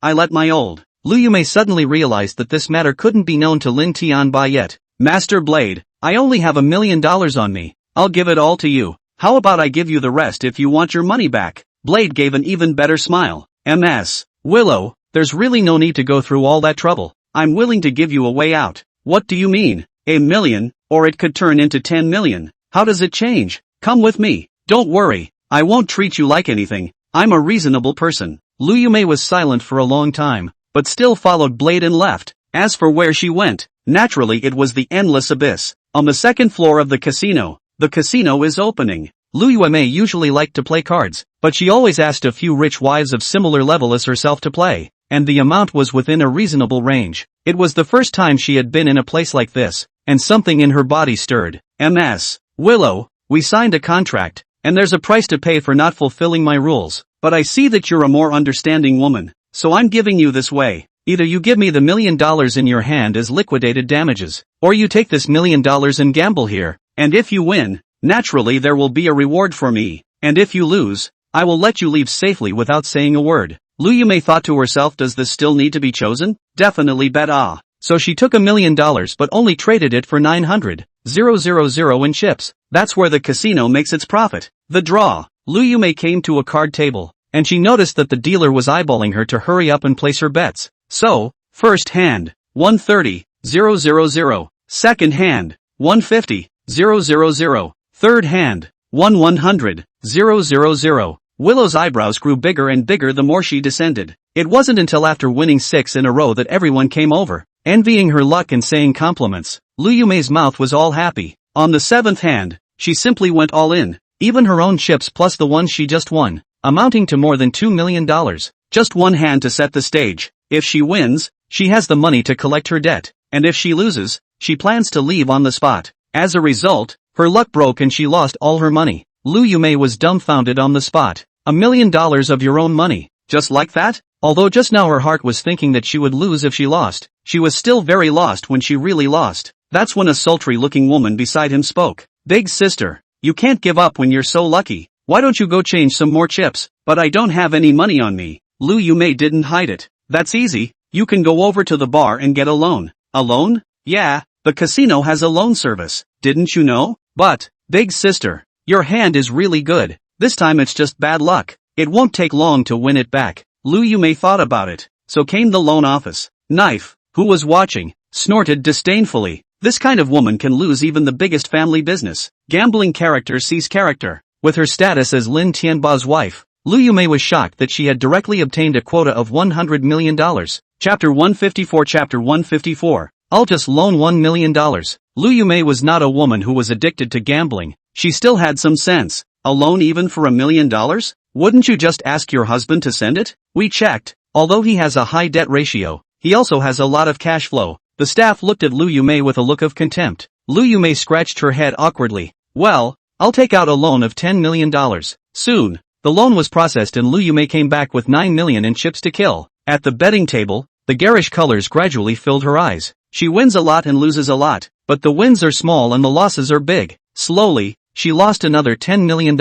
let my old. Lu Yume suddenly realized that this matter couldn't be known to Lin Tianba yet. Master Blade, I only have $1 million on me. I'll give it all to you. How about I give you the rest if you want your money back? Blade gave an even better smile. MS. Willow, there's really no need to go through all that trouble. I'm willing to give you a way out. What do you mean? $1 million, or it could turn into 10 million. How does it change? Come with me. Don't worry, I won't treat you like anything. I'm a reasonable person. Lu Yume was silent for a long time, but still followed Blade and left. As for where she went, naturally it was the endless abyss. On the second floor of the casino is opening. Lu Yume usually liked to play cards, but she always asked a few rich wives of similar level as herself to play, and the amount was within a reasonable range. It was the first time she had been in a place like this, and something in her body stirred. MS. Willow, we signed a contract, and there's a price to pay for not fulfilling my rules, but I see that you're a more understanding woman, so I'm giving you this way. Either you give me the $1 million in your hand as liquidated damages, or you take this $1 million and gamble here, and if you win, naturally there will be a reward for me, and if you lose, I will let you leave safely without saying a word. Lu Yume thought to herself, does this still need to be chosen? Definitely bet ah. So she took $1 million but only traded it for 900,000 in chips. That's where the casino makes its profit. The draw. Lu Yume came to a card table, and she noticed that the dealer was eyeballing her to hurry up and place her bets. So, first hand, 130,000. Second hand, 150,000. Third hand, 100,000. Willow's eyebrows grew bigger and bigger the more she descended. It wasn't until after winning 6 in a row that everyone came over. envying her luck and saying compliments. Lu Yumei's mouth was all happy. On the seventh hand, she simply went all in, even her own chips plus the ones she just won, amounting to more than $2 million. Just one hand to set the stage. If she wins, she has the money to collect her debt, and if she loses, she plans to leave on the spot. As a result, her luck broke and she lost all her money. Lu Yumei was dumbfounded on the spot. $1 million of your own money, just like that? Although just now her heart was thinking that she would lose if she lost, she was still very lost when she really lost. That's when a sultry-looking woman beside him spoke. Big sister, you can't give up when you're so lucky. Why don't you go change some more chips? But I don't have any money on me. Lu Yumei didn't hide it. That's easy, you can go over to the bar and get a loan. A loan? Yeah, the casino has a loan service, didn't you know? But, big sister, your hand is really good. This time it's just bad luck. It won't take long to win it back. Lu Yumei thought about it. So came the loan office. Knife, who was watching, snorted disdainfully. This kind of woman can lose even the biggest family business. Gambling character sees character. With her status as Lin Tianba's wife, Lu Yumei was shocked that she had directly obtained a quota of $100 million. Chapter 154 Chapter 154. I'll just loan $1 million. Lu Yumei was not a woman who was addicted to gambling. She still had some sense. A loan even for $1 million? Wouldn't you just ask your husband to send it? We checked. Although he has a high debt ratio, he also has a lot of cash flow. The staff looked at Lu Yumei with a look of contempt. Lu Yumei scratched her head awkwardly. Well, I'll take out a loan of $10 million. Soon, the loan was processed and Lu Yumei came back with 9 million in chips to kill. At the betting table, the garish colors gradually filled her eyes. She wins a lot and loses a lot, but the wins are small and the losses are big. Slowly, she lost another $10 million.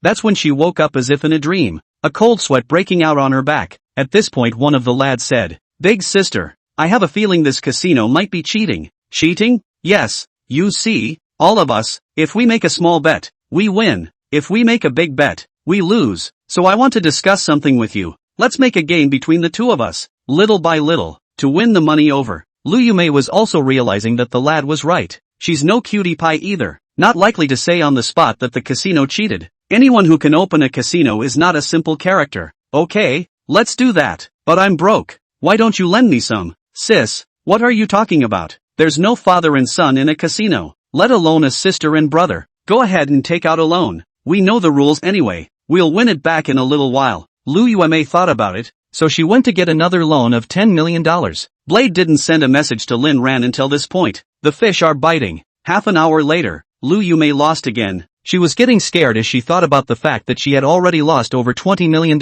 That's when she woke up as if in a dream, a cold sweat breaking out on her back. At this point one of the lads said, Big sister, I have a feeling this casino might be cheating. Cheating? Yes, you see, all of us, if we make a small bet, we win. If we make a big bet, we lose. So I want to discuss something with you. Let's make a game between the two of us, little by little, to win the money over. Lu Yumei was also realizing that the lad was right. She's no cutie pie either, not likely to say on the spot that the casino cheated. Anyone who can open a casino is not a simple character. Okay, let's do that. But I'm broke. Why don't you lend me some? Sis, what are you talking about? There's no father and son in a casino, let alone a sister and brother. Go ahead and take out a loan. We know the rules anyway. We'll win it back in a little while. Lu Yumei thought about it, so she went to get another loan of $10 million. Blade didn't send a message to Lin Ran until this point. The fish are biting. Half an hour later, Lu Yumei lost again. She was getting scared as she thought about the fact that she had already lost over $20 million.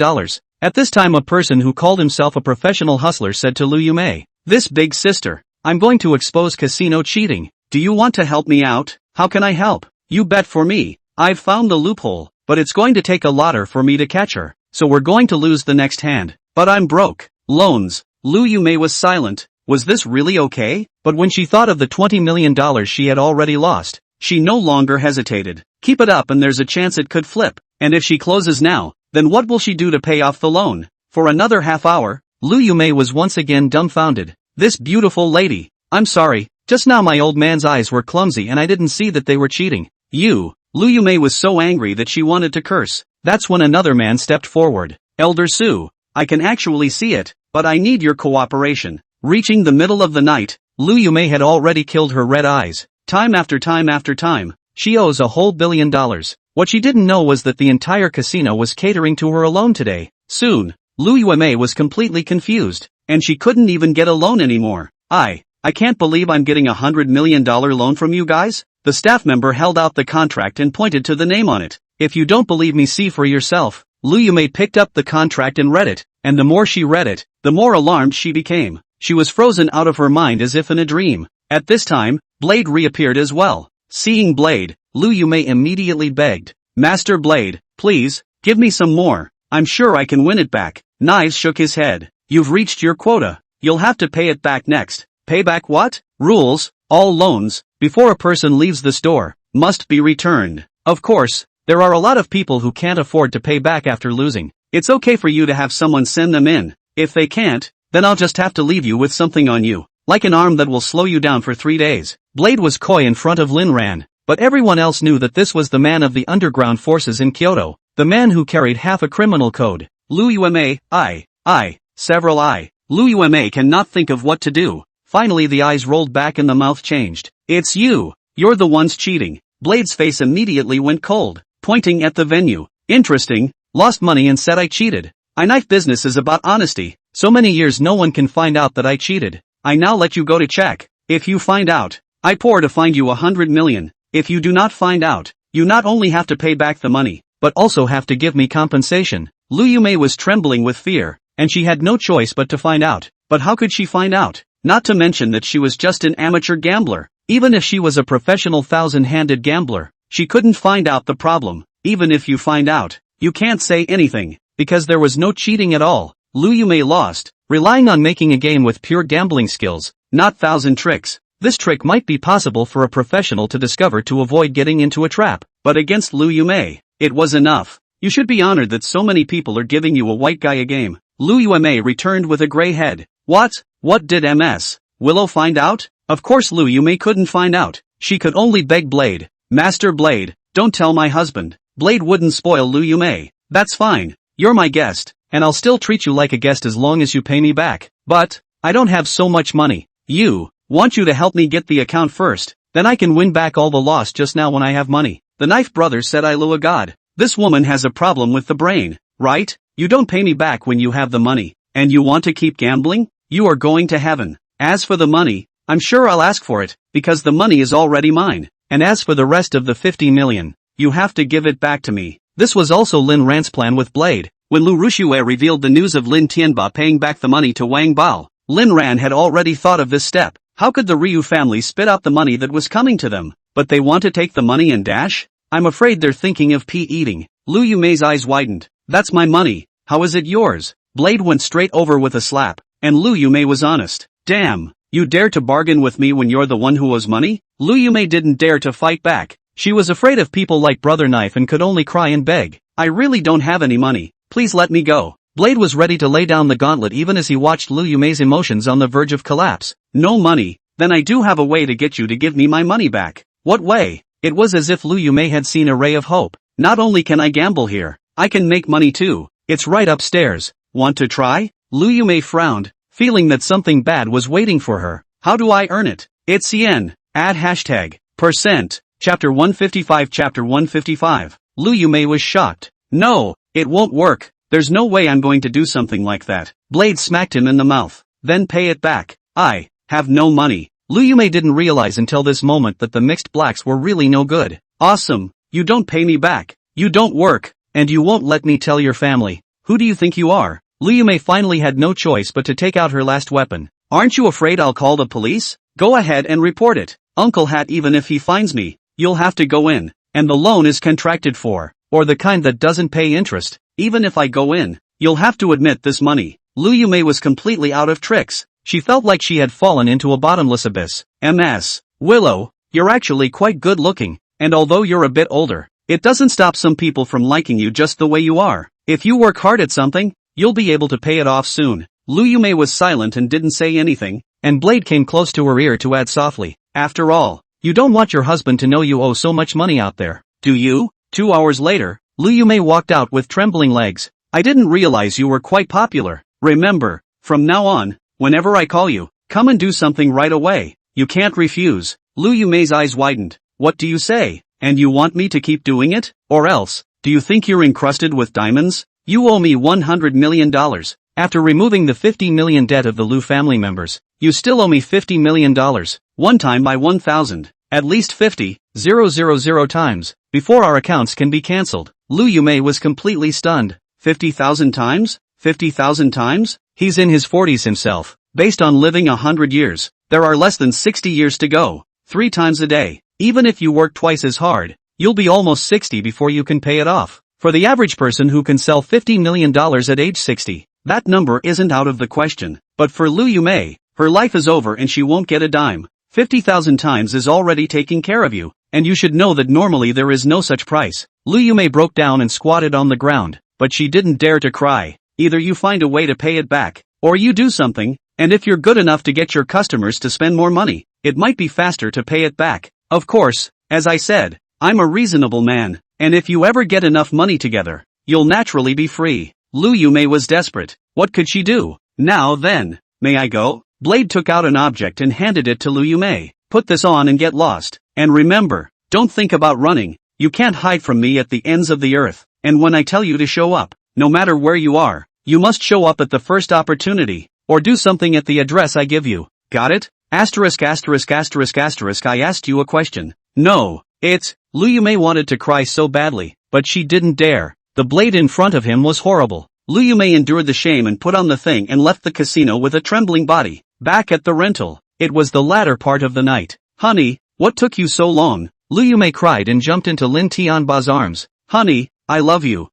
At this time a person who called himself a professional hustler said to Lu Yumei, This big sister, I'm going to expose casino cheating. Do you want to help me out? How can I help? You bet for me. I've found the loophole, but it's going to take a lotter for me to catch her. So we're going to lose the next hand. But I'm broke. Loans. Lu Yumei was silent. Was this really okay? But when she thought of the $20 million she had already lost, she no longer hesitated. Keep it up and there's a chance it could flip. And if she closes now, then what will she do to pay off the loan? For another half hour, Lu Yumei was once again dumbfounded. This beautiful lady. I'm sorry, just now my old man's eyes were clumsy and I didn't see that they were cheating. You. Lu Yumei was so angry that she wanted to curse. That's when another man stepped forward. Elder Su, I can actually see it, but I need your cooperation. Reaching the middle of the night, Lu Yumei had already killed her red eyes. Time after time after time, she owes a whole $1 billion. What she didn't know was that the entire casino was catering to her alone today. Soon, Lu Yumei was completely confused, and she couldn't even get a loan anymore. I can't believe I'm getting $100 million loan from you guys? The staff member held out the contract and pointed to the name on it. If you don't believe me, see for yourself. Lu Yumei picked up the contract and read it, and the more she read it, the more alarmed she became. She was frozen out of her mind as if in a dream. At this time, Blade reappeared as well. Seeing Blade, Lu Yumei immediately begged, Master Blade, please, give me some more. I'm sure I can win it back. Knives shook his head. You've reached your quota. You'll have to pay it back next. Pay back what? Rules. All loans, before a person leaves the store, must be returned. Of course, there are a lot of people who can't afford to pay back after losing. It's okay for you to have someone send them in. If they can't, then I'll just have to leave you with something on you, like an arm that will slow you down for 3 days. Blade was coy in front of Lin Ran, but everyone else knew that this was the man of the underground forces in Kyoto, the man who carried half a criminal code. Lu Yumei, several Lu Yumei cannot think of what to do. Finally the eyes rolled back and the mouth changed. It's you. You're the ones cheating. Blade's face immediately went cold, pointing at the venue. Interesting. Lost money and said I cheated. I knife business is about honesty. So many years no one can find out that I cheated. I now let you go to check. If you find out, I pour to find you 100 million. If you do not find out, you not only have to pay back the money, but also have to give me compensation. Lu Yumei was trembling with fear, and she had no choice but to find out. But how could she find out? Not to mention that she was just an amateur gambler. Even if she was a professional thousand-handed gambler, she couldn't find out the problem. Even if you find out, you can't say anything, because there was no cheating at all. Lu Yumei lost, relying on making a game with pure gambling skills, not thousand tricks. This trick might be possible for a professional to discover to avoid getting into a trap, but against Lu Yumei, it was enough. You should be honored that so many people are giving you a white guy a game. Lu Yumei returned with a gray head. What? What did Ms. Willow find out? Of course Lu Yumei couldn't find out. She could only beg Blade. Master Blade, don't tell my husband. Blade wouldn't spoil Lu Yumei. That's fine. You're my guest, and I'll still treat you like a guest as long as you pay me back. But, I don't have so much money. Want you to help me get the account first, then I can win back all the loss just now when I have money. The Knife Brothers said I Lu a god. This woman has a problem with the brain, right? You don't pay me back when you have the money, and you want to keep gambling? You are going to heaven. As for the money, I'm sure I'll ask for it, because the money is already mine. And as for the rest of the 50 million, you have to give it back to me. This was also Lin Ran's plan with Blade. When Lu Rushue revealed the news of Lin Tianba paying back the money to Wang Bao, Lin Ran had already thought of this step. How could the Ryu family spit out the money that was coming to them? But they want to take the money and dash? I'm afraid they're thinking of pea-eating. Lu Yumei's eyes widened. That's my money. How is it yours? Blade went straight over with a slap, and Lu Yumei was honest. Damn, you dare to bargain with me when you're the one who owes money? Lu Yumei didn't dare to fight back. She was afraid of people like Brother Knife and could only cry and beg. I really don't have any money. Please let me go. Blade was ready to lay down the gauntlet even as he watched Lu Yumei's emotions on the verge of collapse. No money? Then I do have a way to get you to give me my money back. What way? It was as if Lu Yumei had seen a ray of hope. Not only can I gamble here, I can make money too. It's right upstairs. Want to try? Lu Yumei frowned, feeling that something bad was waiting for her. How do I earn it? It's yen. Add hashtag %. Chapter 155. Chapter 155. Lu Yumei was shocked. No, it won't work. There's no way I'm going to do something like that. Blade smacked him in the mouth. Then pay it back. I have no money. Lu Yumei didn't realize until this moment that the mixed blacks were really no good. Awesome. You don't pay me back. You don't work. And you won't let me tell your family. Who do you think you are? Lu Yumei finally had no choice but to take out her last weapon. Aren't you afraid I'll call the police? Go ahead and report it. Uncle Hat, even if he finds me, you'll have to go in. And the loan is contracted for, or the kind that doesn't pay interest. Even if I go in, you'll have to admit this money. Lu Yumei was completely out of tricks. She felt like she had fallen into a bottomless abyss. Ms. Willow, you're actually quite good looking, and although you're a bit older, it doesn't stop some people from liking you just the way you are. If you work hard at something, you'll be able to pay it off soon. Lu Yumei was silent and didn't say anything, and Blade came close to her ear to add softly, after all, you don't want your husband to know you owe so much money out there, do you? 2 hours later, Lu Yumei walked out with trembling legs. I didn't realize you were quite popular. Remember, from now on, whenever I call you, come and do something right away. You can't refuse. Lu Yumei's eyes widened. What do you say? And you want me to keep doing it? Or else, do you think you're encrusted with diamonds? You owe me $100 million. After removing the $50 million debt of the Lu family members, you still owe me $50 million. One time by 1,000. At least 50,000 times, before our accounts can be cancelled. Lu Yumei was completely stunned. 50,000 times? 50,000 times? He's in his 40s himself. Based on living 100 years, there are less than 60 years to go. 3 times a day. Even if you work twice as hard, you'll be almost 60 before you can pay it off. For the average person who can sell $50 million at age 60, that number isn't out of the question. But for Lu Yumei, her life is over and she won't get a dime. 50,000 times is already taking care of you, and you should know that normally there is no such price. Lu Yumei broke down and squatted on the ground, but she didn't dare to cry. Either you find a way to pay it back, or you do something, and if you're good enough to get your customers to spend more money, it might be faster to pay it back. Of course, as I said, I'm a reasonable man, and if you ever get enough money together, you'll naturally be free. Lu Yumei was desperate. What could she do? Now then, may I go? Blade took out an object and handed it to Lu Yume. Put this on and get lost. And remember, don't think about running. You can't hide from me at the ends of the earth. And when I tell you to show up, no matter where you are, you must show up at the first opportunity. Or do something at the address I give you. Got it? Asterisk asterisk asterisk asterisk I asked you a question. No, it's, Lu Yume wanted to cry so badly, but she didn't dare. The blade in front of him was horrible. Lu Yume endured the shame and put on the thing and left the casino with a trembling body. Back at the rental, it was the latter part of the night. Honey, what took you so long? Lu Yume cried and jumped into Lin Tianba's arms. Honey, I love you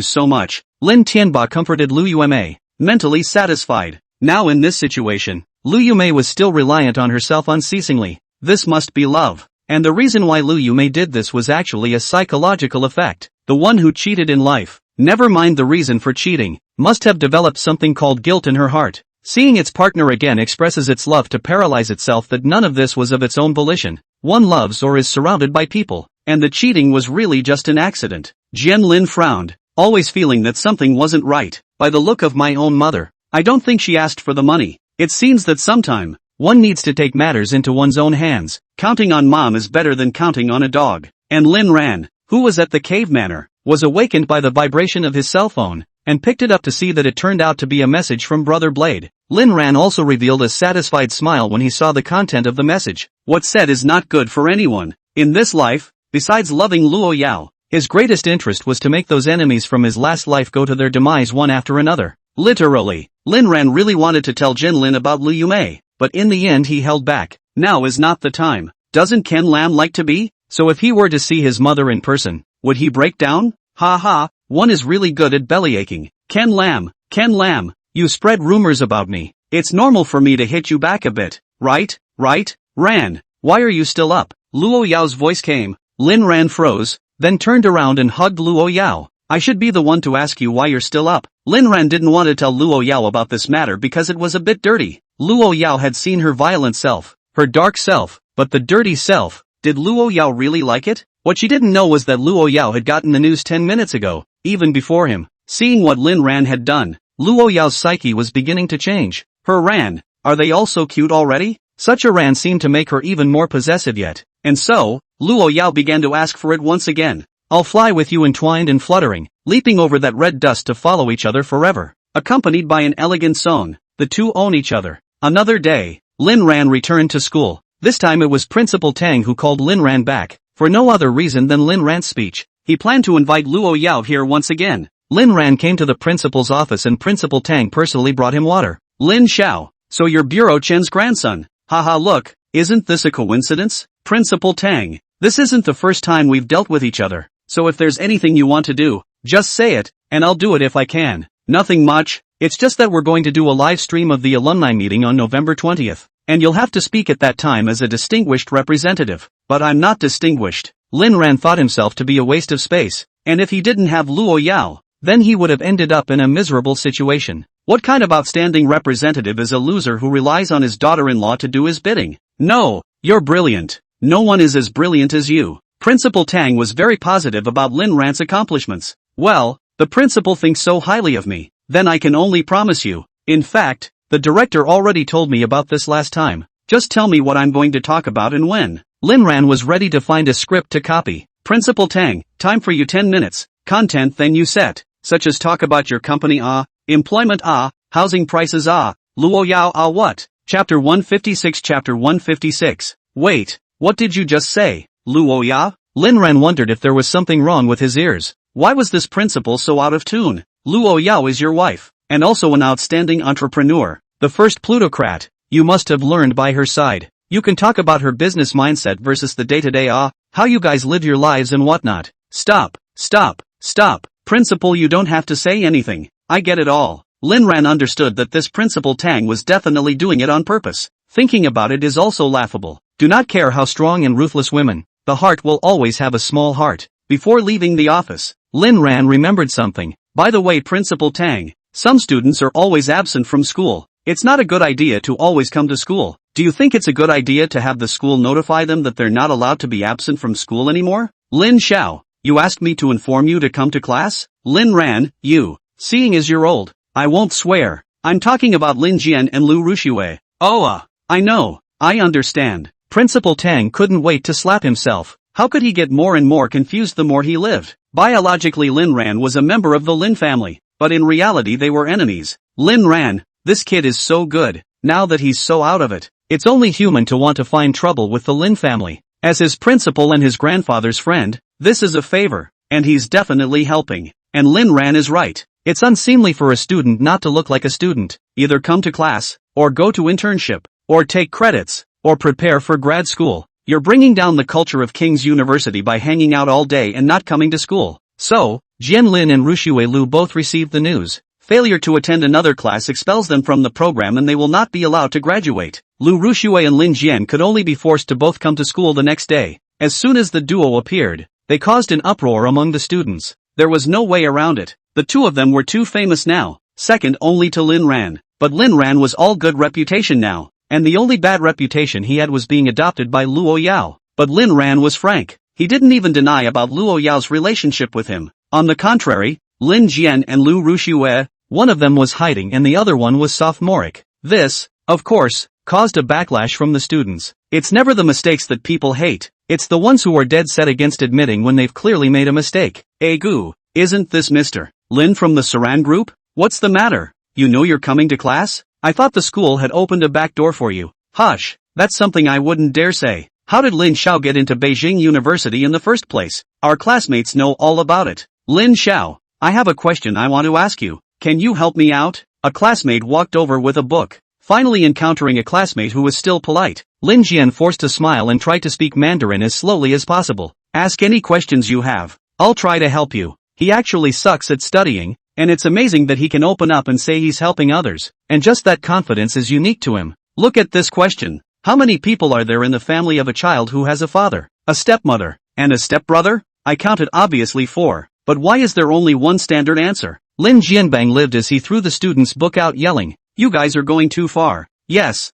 so much. Lin Tianba comforted Lu Yume, mentally satisfied. Now in this situation, Lu Yume was still reliant on herself unceasingly. This must be love. And the reason why Lu Yume did this was actually a psychological effect. The one who cheated in life, never mind the reason for cheating, must have developed something called guilt in her heart. Seeing its partner again expresses its love to paralyze itself that none of this was of its own volition. One loves or is surrounded by people, and the cheating was really just an accident. Jian Lin frowned, always feeling that something wasn't right. By the look of my own mother, I don't think she asked for the money. It seems that sometime, one needs to take matters into one's own hands. Counting on mom is better than counting on a dog. And Lin Ran, who was at the cave manor, was awakened by the vibration of his cell phone, and picked it up to see that it turned out to be a message from Brother Blade. Lin Ran also revealed a satisfied smile when he saw the content of the message. What's said is not good for anyone. In this life, besides loving Luo Yao, his greatest interest was to make those enemies from his last life go to their demise one after another. Literally, Lin Ran really wanted to tell Jin Lin about Lu Yume, but in the end he held back. Now is not the time. Doesn't Ken Lam like to be? So if he were to see his mother in person, would he break down? Ha ha, one is really good at bellyaching. Ken Lam, you spread rumors about me. It's normal for me to hit you back a bit, right? Ran, why are you still up? Luo Yao's voice came. Lin Ran froze, then turned around and hugged Luo Yao. I should be the one to ask you why you're still up. Lin Ran didn't want to tell Luo Yao about this matter because it was a bit dirty. Luo Yao had seen her violent self, her dark self, but the dirty self, did Luo Yao really like it? What she didn't know was that Luo Yao had gotten the news 10 minutes ago, even before him. Seeing what Lin Ran had done, Luo Yao's psyche was beginning to change. Her Ran, are they all so cute already? Such a Ran seemed to make her even more possessive yet. And so, Luo Yao began to ask for it once again. I'll fly with you entwined and fluttering, leaping over that red dust to follow each other forever. Accompanied by an elegant song, the two own each other. Another day, Lin Ran returned to school. This time it was Principal Tang who called Lin Ran back, for no other reason than Lin Ran's speech. He planned to invite Luo Yao here once again. Lin Ran came to the principal's office and Principal Tang personally brought him water. Lin Xiao, so you're Bureau Chen's grandson. Haha look, isn't this a coincidence? Principal Tang, this isn't the first time we've dealt with each other, so if there's anything you want to do, just say it, and I'll do it if I can. Nothing much, it's just that we're going to do a live stream of the alumni meeting on November 20th. And you'll have to speak at that time as a distinguished representative. But I'm not distinguished. Lin Ran thought himself to be a waste of space. And if he didn't have Luo Yao, then he would have ended up in a miserable situation. What kind of outstanding representative is a loser who relies on his daughter-in-law to do his bidding? No, you're brilliant. No one is as brilliant as you. Principal Tang was very positive about Lin Ran's accomplishments. Well, the principal thinks so highly of me. Then I can only promise you. In fact, the director already told me about this last time. Just tell me what I'm going to talk about and when. Lin Ran was ready to find a script to copy. Principal Tang, time for you 10 minutes. Content then you set, such as talk about your company employment housing prices Luo Yao what? Chapter 156 Chapter 156. Wait, what did you just say? Luo Yao? Lin Ran wondered if there was something wrong with his ears. Why was this principal so out of tune? Luo Yao is your wife, and also an outstanding entrepreneur. The first plutocrat, you must have learned by her side. You can talk about her business mindset versus the day-to-day how you guys live your lives and whatnot. Stop. Principal, you don't have to say anything. I get it all. Lin Ran understood that this Principal Tang was definitely doing it on purpose. Thinking about it is also laughable. Do not care how strong and ruthless women, the heart will always have a small heart. Before leaving the office, Lin Ran remembered something. By the way, Principal Tang, some students are always absent from school. It's not a good idea to always come to school. Do you think it's a good idea to have the school notify them that they're not allowed to be absent from school anymore? Lin Xiao, you asked me to inform you to come to class? Lin Ran, you, seeing as you're old, I won't swear. I'm talking about Lin Jian and Lu Ruxue. I know, I understand. Principal Tang couldn't wait to slap himself. How could he get more and more confused the more he lived? Biologically Lin Ran was a member of the Lin family, but in reality they were enemies. Lin Ran, this kid is so good, now that he's so out of it. It's only human to want to find trouble with the Lin family. As his principal and his grandfather's friend, this is a favor, and he's definitely helping. And Lin Ran is right. It's unseemly for a student not to look like a student, either come to class, or go to internship, or take credits, or prepare for grad school. You're bringing down the culture of King's University by hanging out all day and not coming to school. So, Jian Lin and Ruxue Lu both received the news. Failure to attend another class expels them from the program and they will not be allowed to graduate. Lu Ruxue and Lin Jian could only be forced to both come to school the next day. As soon as the duo appeared, they caused an uproar among the students. There was no way around it. The two of them were too famous now, second only to Lin Ran. But Lin Ran was all good reputation now, and the only bad reputation he had was being adopted by Luo Yao. But Lin Ran was frank. He didn't even deny about Luo Yao's relationship with him. On the contrary, Lin Jian and Lu Ruxue, one of them was hiding and the other one was sophomoric. This, of course, caused a backlash from the students. It's never the mistakes that people hate. It's the ones who are dead set against admitting when they've clearly made a mistake. Gu, isn't this Mr. Lin from the Saran group? What's the matter? You know you're coming to class? I thought the school had opened a back door for you. Hush, that's something I wouldn't dare say. How did Lin Xiao get into Beijing University in the first place? Our classmates know all about it. Lin Xiao, I have a question I want to ask you. Can you help me out? A classmate walked over with a book. Finally encountering a classmate who was still polite, Lin Jian forced a smile and tried to speak Mandarin as slowly as possible. Ask any questions you have. I'll try to help you. He actually sucks at studying, and it's amazing that he can open up and say he's helping others, and just that confidence is unique to him. Look at this question. How many people are there in the family of a child who has a father, a stepmother, and a stepbrother? I counted obviously 4, but why is there only one standard answer? Lin Jianbang lived as he threw the student's book out yelling, "You guys are going too far. Yes,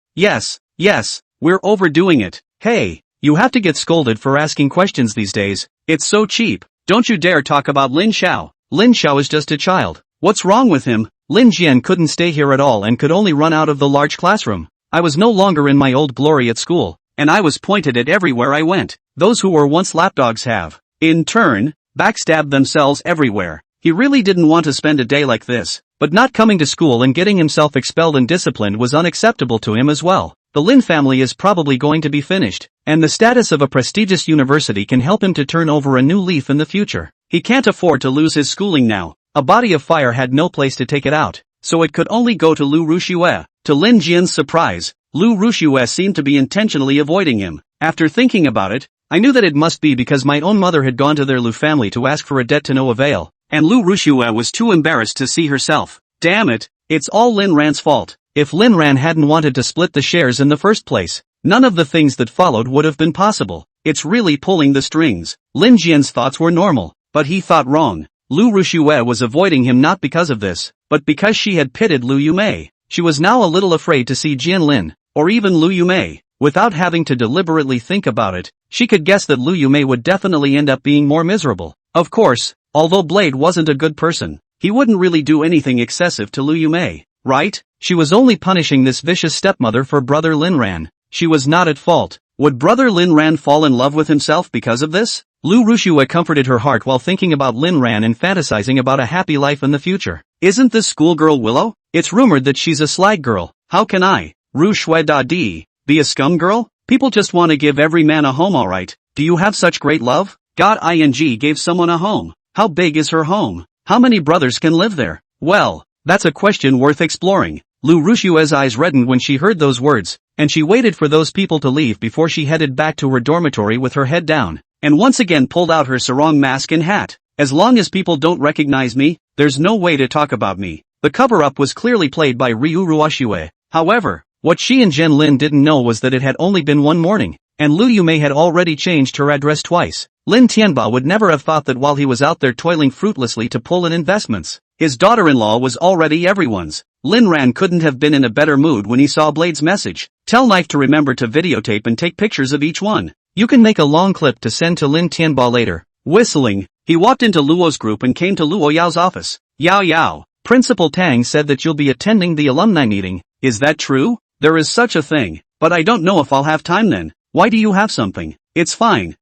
we're overdoing it. Hey, you have to get scolded for asking questions these days. It's so cheap. Don't you dare talk about Lin Xiao. Lin Xiao is just a child. What's wrong with him?" Lin Jian couldn't stay here at all and could only run out of the large classroom. I was no longer in my old glory at school, and I was pointed at everywhere I went. Those who were once lapdogs have, in turn, backstabbed themselves everywhere. He really didn't want to spend a day like this, but not coming to school and getting himself expelled and disciplined was unacceptable to him as well. The Lin family is probably going to be finished, and the status of a prestigious university can help him to turn over a new leaf in the future. He can't afford to lose his schooling now. A body of fire had no place to take it out, so it could only go to Lu Ruxue. To Lin Jian's surprise, Lu Ruxue seemed to be intentionally avoiding him. After thinking about it, I knew that it must be because my own mother had gone to their Lu family to ask for a debt to no avail, and Lu Ruxue was too embarrassed to see herself. Damn it, it's all Lin Ran's fault. If Lin Ran hadn't wanted to split the shares in the first place, none of the things that followed would have been possible. It's really pulling the strings. Lin Jian's thoughts were normal, but he thought wrong. Lu Ruxue was avoiding him not because of this, but because she had pitted Lu Yumei. She was now a little afraid to see Jian Lin, or even Lu Yumei. Without having to deliberately think about it, she could guess that Lu Yumei would definitely end up being more miserable. Of course, although Blade wasn't a good person, he wouldn't really do anything excessive to Lu Yumei, right? She was only punishing this vicious stepmother for brother Lin Ran. She was not at fault. Would brother Lin Ran fall in love with himself because of this? Lu Ruxue comforted her heart while thinking about Lin Ran and fantasizing about a happy life in the future. Isn't this schoolgirl Willow? It's rumored that she's a slag girl. How can I, Ruxue Da-Di, be a scum girl? People just want to give every man a home, alright. Do you have such great love? God ing gave someone a home. How big is her home? How many brothers can live there? Well, that's a question worth exploring. Lu Ruxue's eyes reddened when she heard those words, and she waited for those people to leave before she headed back to her dormitory with her head down, and once again pulled out her sarong mask and hat. As long as people don't recognize me, there's no way to talk about me. The cover-up was clearly played by Ryu Ruxue. However, what she and Jian Lin didn't know was that it had only been one morning, and Lu Yumei had already changed her address twice. Lin Tianba would never have thought that while he was out there toiling fruitlessly to pull in investments, his daughter-in-law was already everyone's. Lin Ran couldn't have been in a better mood when he saw Blade's message. Tell Knife to remember to videotape and take pictures of each one. You can make a long clip to send to Lin Tianba later. Whistling, he walked into Luo's group and came to Luo Yao's office. Yao, Principal Tang said that you'll be attending the alumni meeting. Is that true? there is such a thing, but I don't know if I'll have time then. Why do you have something? It's fine,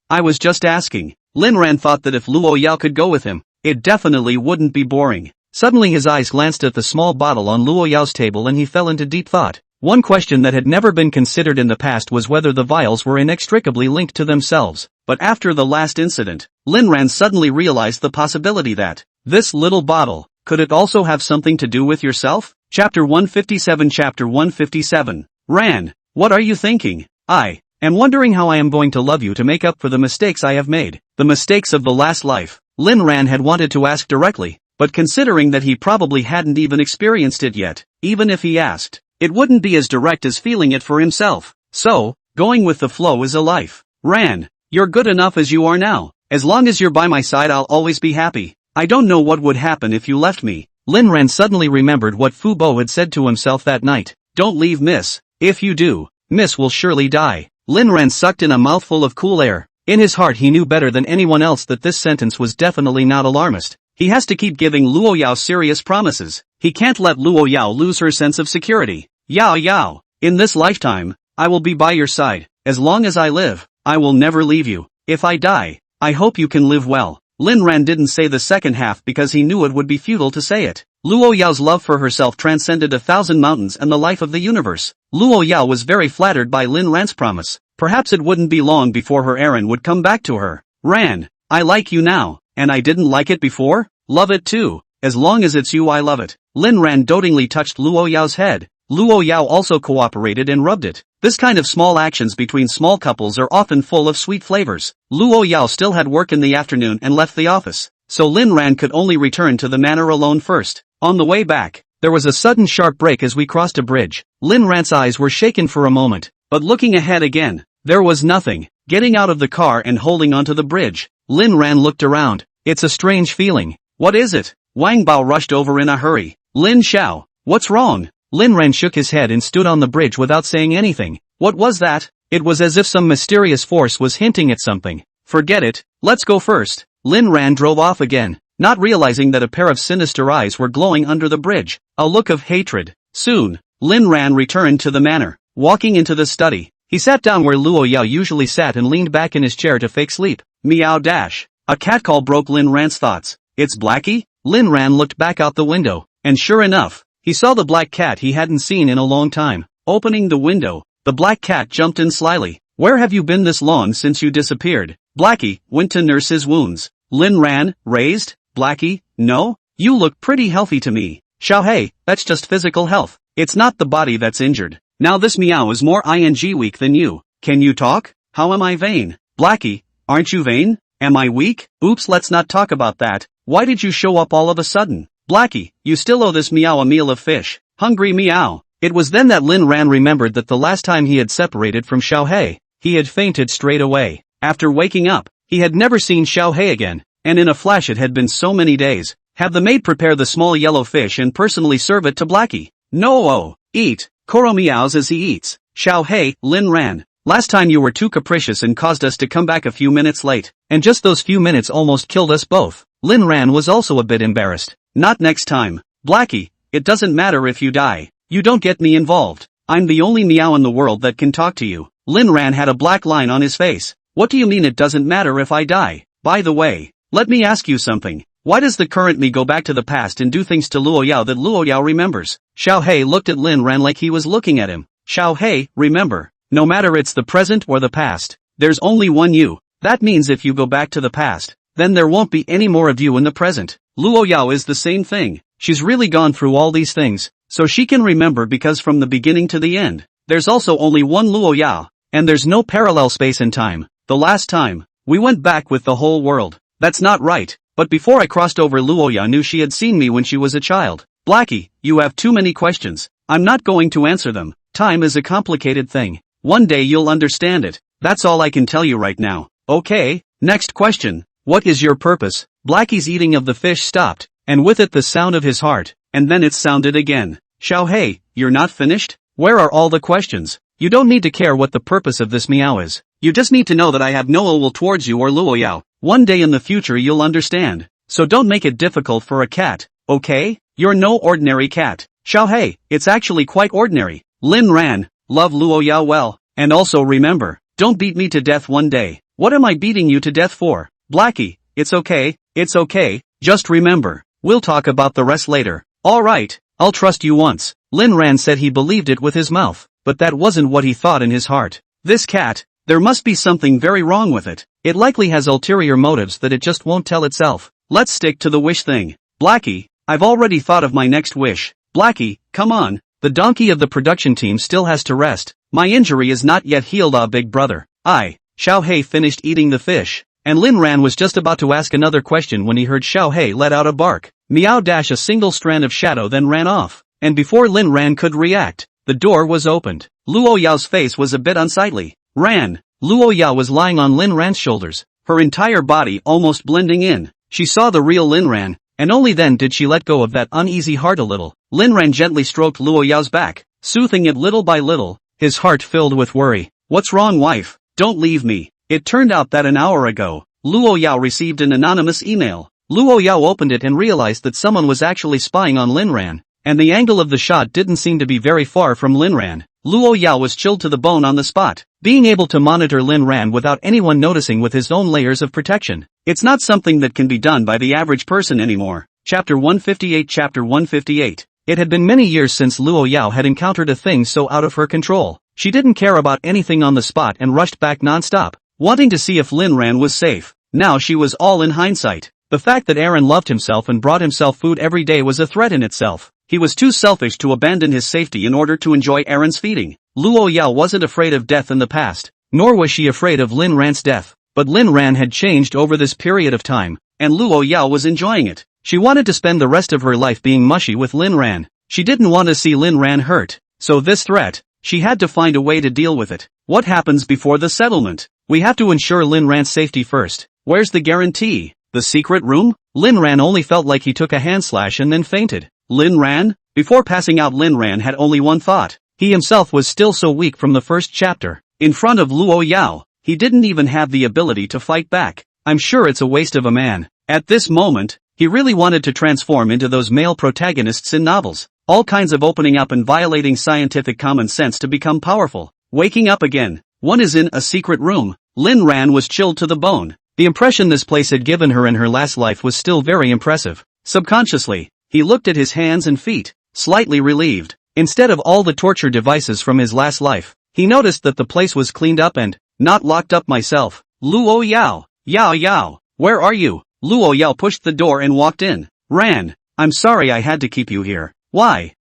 I was just asking. Lin Ran thought that if Luo Yao could go with him, it definitely wouldn't be boring. Suddenly his eyes glanced at the small bottle on Luo Yao's table and he fell into deep thought. One question that had never been considered in the past was whether the vials were inextricably linked to themselves, but after the last incident, Lin Ran suddenly realized the possibility that this little bottle, could it also have something to do with yourself? Chapter 157. Chapter 157. Ran, what are you thinking? I am wondering how I am going to love you to make up for the mistakes I have made. The mistakes of the last life. Lin Ran had wanted to ask directly, but considering that he probably hadn't even experienced it yet, even if he asked, it wouldn't be as direct as feeling it for himself. So, going with the flow is a life. Ran, you're good enough as you are now. As long as you're by my side I'll always be happy. I don't know what would happen if you left me. Lin Ran suddenly remembered what Fu Bo had said to himself that night. Don't leave Miss. If you do, Miss will surely die. Lin Ran sucked in a mouthful of cool air. In his heart he knew better than anyone else that this sentence was definitely not alarmist. He has to keep giving Luo Yao serious promises. He can't let Luo Yao lose her sense of security. Yao, in this lifetime, I will be by your side. As long as I live, I will never leave you. If I die, I hope you can live well. Lin Ran didn't say the second half because he knew it would be futile to say it. Luo Yao's love for herself transcended 1,000 mountains and the life of the universe. Luo Yao was very flattered by Lin Ran's promise. Perhaps it wouldn't be long before her Aaron would come back to her. Ran, I like you now, and I didn't like it before? Love it too. As long as it's you I love it. Lin Ran dotingly touched Luo Yao's head. Luo Yao also cooperated and rubbed it. This kind of small actions between small couples are often full of sweet flavors. Luo Yao still had work in the afternoon and left the office, so Lin Ran could only return to the manor alone first. On the way back, there was a sudden sharp break as we crossed a bridge. Lin Ran's eyes were shaken for a moment, but looking ahead again, there was nothing. Getting out of the car and holding onto the bridge, Lin Ran looked around. It's a strange feeling. What is it? Wang Bao rushed over in a hurry. Lin Xiao, what's wrong? Lin Ran shook his head and stood on the bridge without saying anything. What was that? It was as if some mysterious force was hinting at something. Forget it, let's go first. Lin Ran drove off again, not realizing that a pair of sinister eyes were glowing under the bridge, a look of hatred. Soon, Lin Ran returned to the manor. Walking into the study, he sat down where Luo Yao usually sat and leaned back in his chair to fake sleep. Meow dash. A catcall broke Lin Ran's thoughts. It's Blackie? Lin Ran looked back out the window, and sure enough, he saw the black cat he hadn't seen in a long time. Opening the window, the black cat jumped in slyly. Where have you been this long since you disappeared? Blackie went to nurse his wounds. Lin Ran raised. Blackie, no? You look pretty healthy to me. Xiaohei, that's just physical health. It's not the body that's injured. Now this meow is more weak than you. Can you talk? How am I vain? Blackie, aren't you vain? Am I weak? Oops, let's not talk about that. Why did you show up all of a sudden? Blackie, you still owe this meow a meal of fish. Hungry meow. It was then that Lin Ran remembered that the last time he had separated from Xiaohei, he had fainted straight away. After waking up, he had never seen Xiaohei again, and in a flash it had been so many days. Have the maid prepare the small yellow fish and personally serve it to Blackie. No, eat. Koro meows as he eats. Xiaohei, Lin Ran. Last time you were too capricious and caused us to come back a few minutes late, and just those few minutes almost killed us both. Lin Ran was also a bit embarrassed. Not next time. Blackie, it doesn't matter if you die. You don't get me involved. I'm the only meow in the world that can talk to you. Lin Ran had a black line on his face. What do you mean it doesn't matter if I die? By the way, let me ask you something. Why does the current me go back to the past and do things to Luo Yao that Luo Yao remembers? Xiaohei looked at Lin Ran like he was looking at him. Xiaohei, remember, no matter it's the present or the past, there's only one you. That means if you go back to the past, then there won't be any more of you in the present. Luo Yao is the same thing. She's really gone through all these things, so she can remember because from the beginning to the end, there's also only one Luo Yao, and there's no parallel space and time. The last time, we went back with the whole world. That's not right, but before I crossed over Luo Yao knew she had seen me when she was a child. Blackie, you have too many questions. I'm not going to answer them. Time is a complicated thing. One day you'll understand it. That's all I can tell you right now. Okay, next question. What is your purpose? Blackie's eating of the fish stopped, and with it the sound of his heart, and then it sounded again. Xiaohei, you're not finished? Where are all the questions? You don't need to care what the purpose of this meow is. You just need to know that I have no ill will towards you or Luo Yao. One day in the future you'll understand. So don't make it difficult for a cat, okay? You're no ordinary cat. Xiaohei, it's actually quite ordinary. Lin Ran, love Luo Yao well, and also remember, don't beat me to death one day. What am I beating you to death for? Blackie, it's okay, just remember, we'll talk about the rest later. Alright, I'll trust you once. Lin Ran said he believed it with his mouth, but that wasn't what he thought in his heart. This cat, there must be something very wrong with it. It likely has ulterior motives that it just won't tell itself. Let's stick to the wish thing. Blackie, I've already thought of my next wish. Blackie, come on, the donkey of the production team still has to rest. My injury is not yet healed, big brother. Xiaohei finished eating the fish, and Lin Ran was just about to ask another question when he heard Xiaohei let out a bark. Meow dash a single strand of shadow then ran off, and before Lin Ran could react, the door was opened. Luo Yao's face was a bit unsightly. Luo Yao was lying on Lin Ran's shoulders, her entire body almost blending in. She saw the real Lin Ran, and only then did she let go of that uneasy heart a little. Lin Ran gently stroked Luo Yao's back, soothing it little by little, his heart filled with worry. What's wrong, wife? Don't leave me. It turned out that an hour ago, Luo Yao received an anonymous email. Luo Yao opened it and realized that someone was actually spying on Lin Ran, and the angle of the shot didn't seem to be very far from Lin Ran. Luo Yao was chilled to the bone on the spot, being able to monitor Lin Ran without anyone noticing with his own layers of protection. It's not something that can be done by the average person anymore. Chapter 158. Chapter 158. It had been many years since Luo Yao had encountered a thing so out of her control. She didn't care about anything on the spot and rushed back non-stop, wanting to see if Lin Ran was safe. Now she was all in hindsight. The fact that Aaron loved himself and brought himself food every day was a threat in itself. He was too selfish to abandon his safety in order to enjoy Aaron's feeding. Luo Yao wasn't afraid of death in the past, nor was she afraid of Lin Ran's death. But Lin Ran had changed over this period of time, and Luo Yao was enjoying it. She wanted to spend the rest of her life being mushy with Lin Ran. She didn't want to see Lin Ran hurt, so this threat, she had to find a way to deal with it. What happens before the settlement? We have to ensure Lin Ran's safety first. Where's the guarantee? The secret room? Lin Ran only felt like he took a hand slash and then fainted. Lin Ran? Before passing out, Lin Ran had only one thought. He himself was still so weak from the first chapter. In front of Luo Yao, he didn't even have the ability to fight back. I'm sure it's a waste of a man. At this moment, he really wanted to transform into those male protagonists in novels. All kinds of opening up and violating scientific common sense to become powerful. Waking up again. One is in a secret room. Lin Ran was chilled to the bone. The impression this place had given her in her last life was still very impressive. Subconsciously, he looked at his hands and feet, slightly relieved. Instead of all the torture devices from his last life, he noticed that the place was cleaned up and not locked up. Myself. Luo Yao. Yao, where are you? Luo Yao pushed the door and walked in. Ran, I'm sorry I had to keep you here. Why?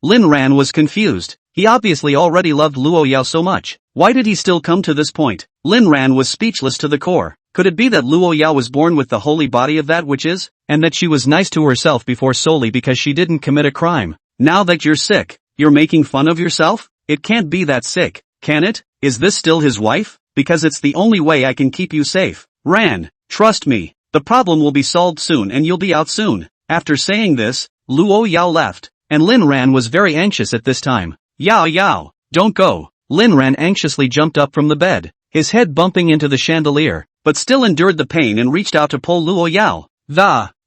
Lin Ran was confused. He obviously already loved Luo Yao so much. Why did he still come to this point? Lin Ran was speechless to the core. Could it be that Luo Yao was born with the holy body of that which is, and that she was nice to herself before solely because she didn't commit a crime? Now that you're sick, you're making fun of yourself? It can't be that sick, can it? Is this still his wife? Because it's the only way I can keep you safe. Ran, trust me, the problem will be solved soon and you'll be out soon. After saying this, Luo Yao left, and Lin Ran was very anxious at this time. Yao, don't go. Lin Ran anxiously jumped up from the bed, his head bumping into the chandelier, but still endured the pain and reached out to pull Luo Yao.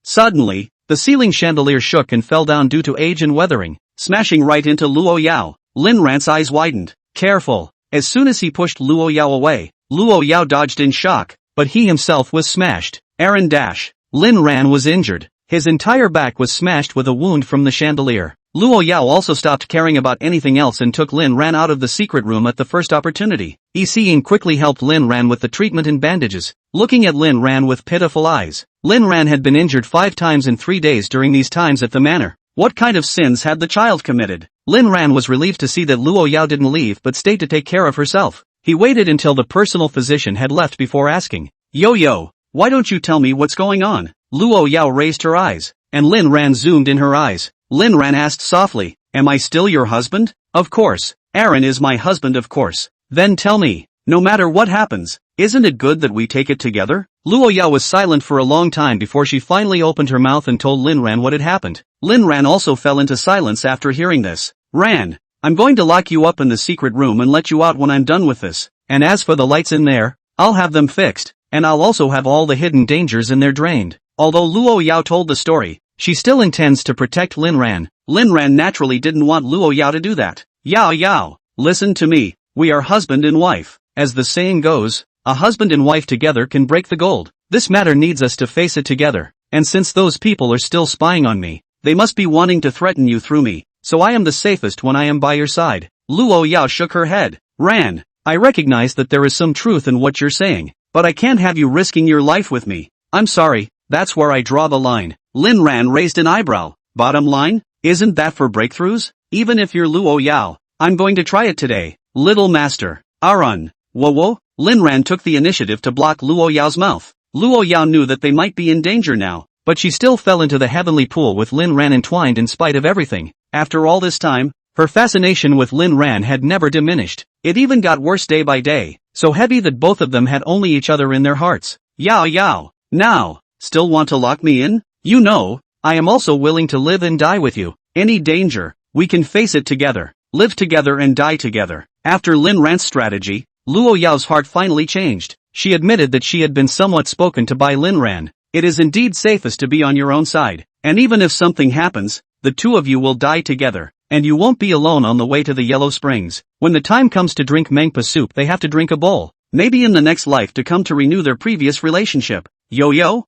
Suddenly, the ceiling chandelier shook and fell down due to age and weathering, smashing right into Luo Yao. Lin Ran's eyes widened. Careful. As soon as he pushed Luo Yao away, Luo Yao dodged in shock, but he himself was smashed. Aaron dash. Lin Ran was injured. His entire back was smashed with a wound from the chandelier. Luo Yao also stopped caring about anything else and took Lin Ran out of the secret room at the first opportunity. Yi quickly helped Lin Ran with the treatment and bandages, looking at Lin Ran with pitiful eyes. Lin Ran had been injured 5 times in 3 days during these times at the manor. What kind of sins had the child committed? Lin Ran was relieved to see that Luo Yao didn't leave but stayed to take care of herself. He waited until the personal physician had left before asking, Yo, why don't you tell me what's going on? Luo Yao raised her eyes, and Lin Ran zoomed in her eyes. Lin Ran asked softly, am I still your husband? Of course. Aaron is my husband, of course. Then tell me, no matter what happens, isn't it good that we take it together? Luo Yao was silent for a long time before she finally opened her mouth and told Lin Ran what had happened. Lin Ran also fell into silence after hearing this. Ran, I'm going to lock you up in the secret room and let you out when I'm done with this. And as for the lights in there, I'll have them fixed, and I'll also have all the hidden dangers in there drained. Although Luo Yao told the story, she still intends to protect Lin Ran, Linran naturally didn't want Luo Yao to do that. Yao Yao, listen to me, we are husband and wife. As the saying goes, a husband and wife together can break the gold. This matter needs us to face it together, and since those people are still spying on me, they must be wanting to threaten you through me, so I am the safest when I am by your side. Luo Yao shook her head. Ran, I recognize that there is some truth in what you're saying, but I can't have you risking your life with me. I'm sorry, that's where I draw the line. Lin Ran raised an eyebrow. Bottom line? Isn't that for breakthroughs? Even if you're Luo Yao, I'm going to try it today. Little master. Arun. Whoa. Lin Ran took the initiative to block Luo Yao's mouth. Luo Yao knew that they might be in danger now, but she still fell into the heavenly pool with Lin Ran entwined in spite of everything. After all this time, her fascination with Lin Ran had never diminished. It even got worse day by day, so heavy that both of them had only each other in their hearts. Yao. Now, still want to lock me in? You know, I am also willing to live and die with you. Any danger, we can face it together. Live together and die together. After Lin Ran's strategy, Luo Yao's heart finally changed. She admitted that she had been somewhat spoken to by Lin Ran. It is indeed safest to be on your own side, and even if something happens, the two of you will die together, and you won't be alone on the way to the Yellow Springs. When the time comes to drink mangpa soup, they have to drink a bowl, maybe in the next life to come to renew their previous relationship. Yo,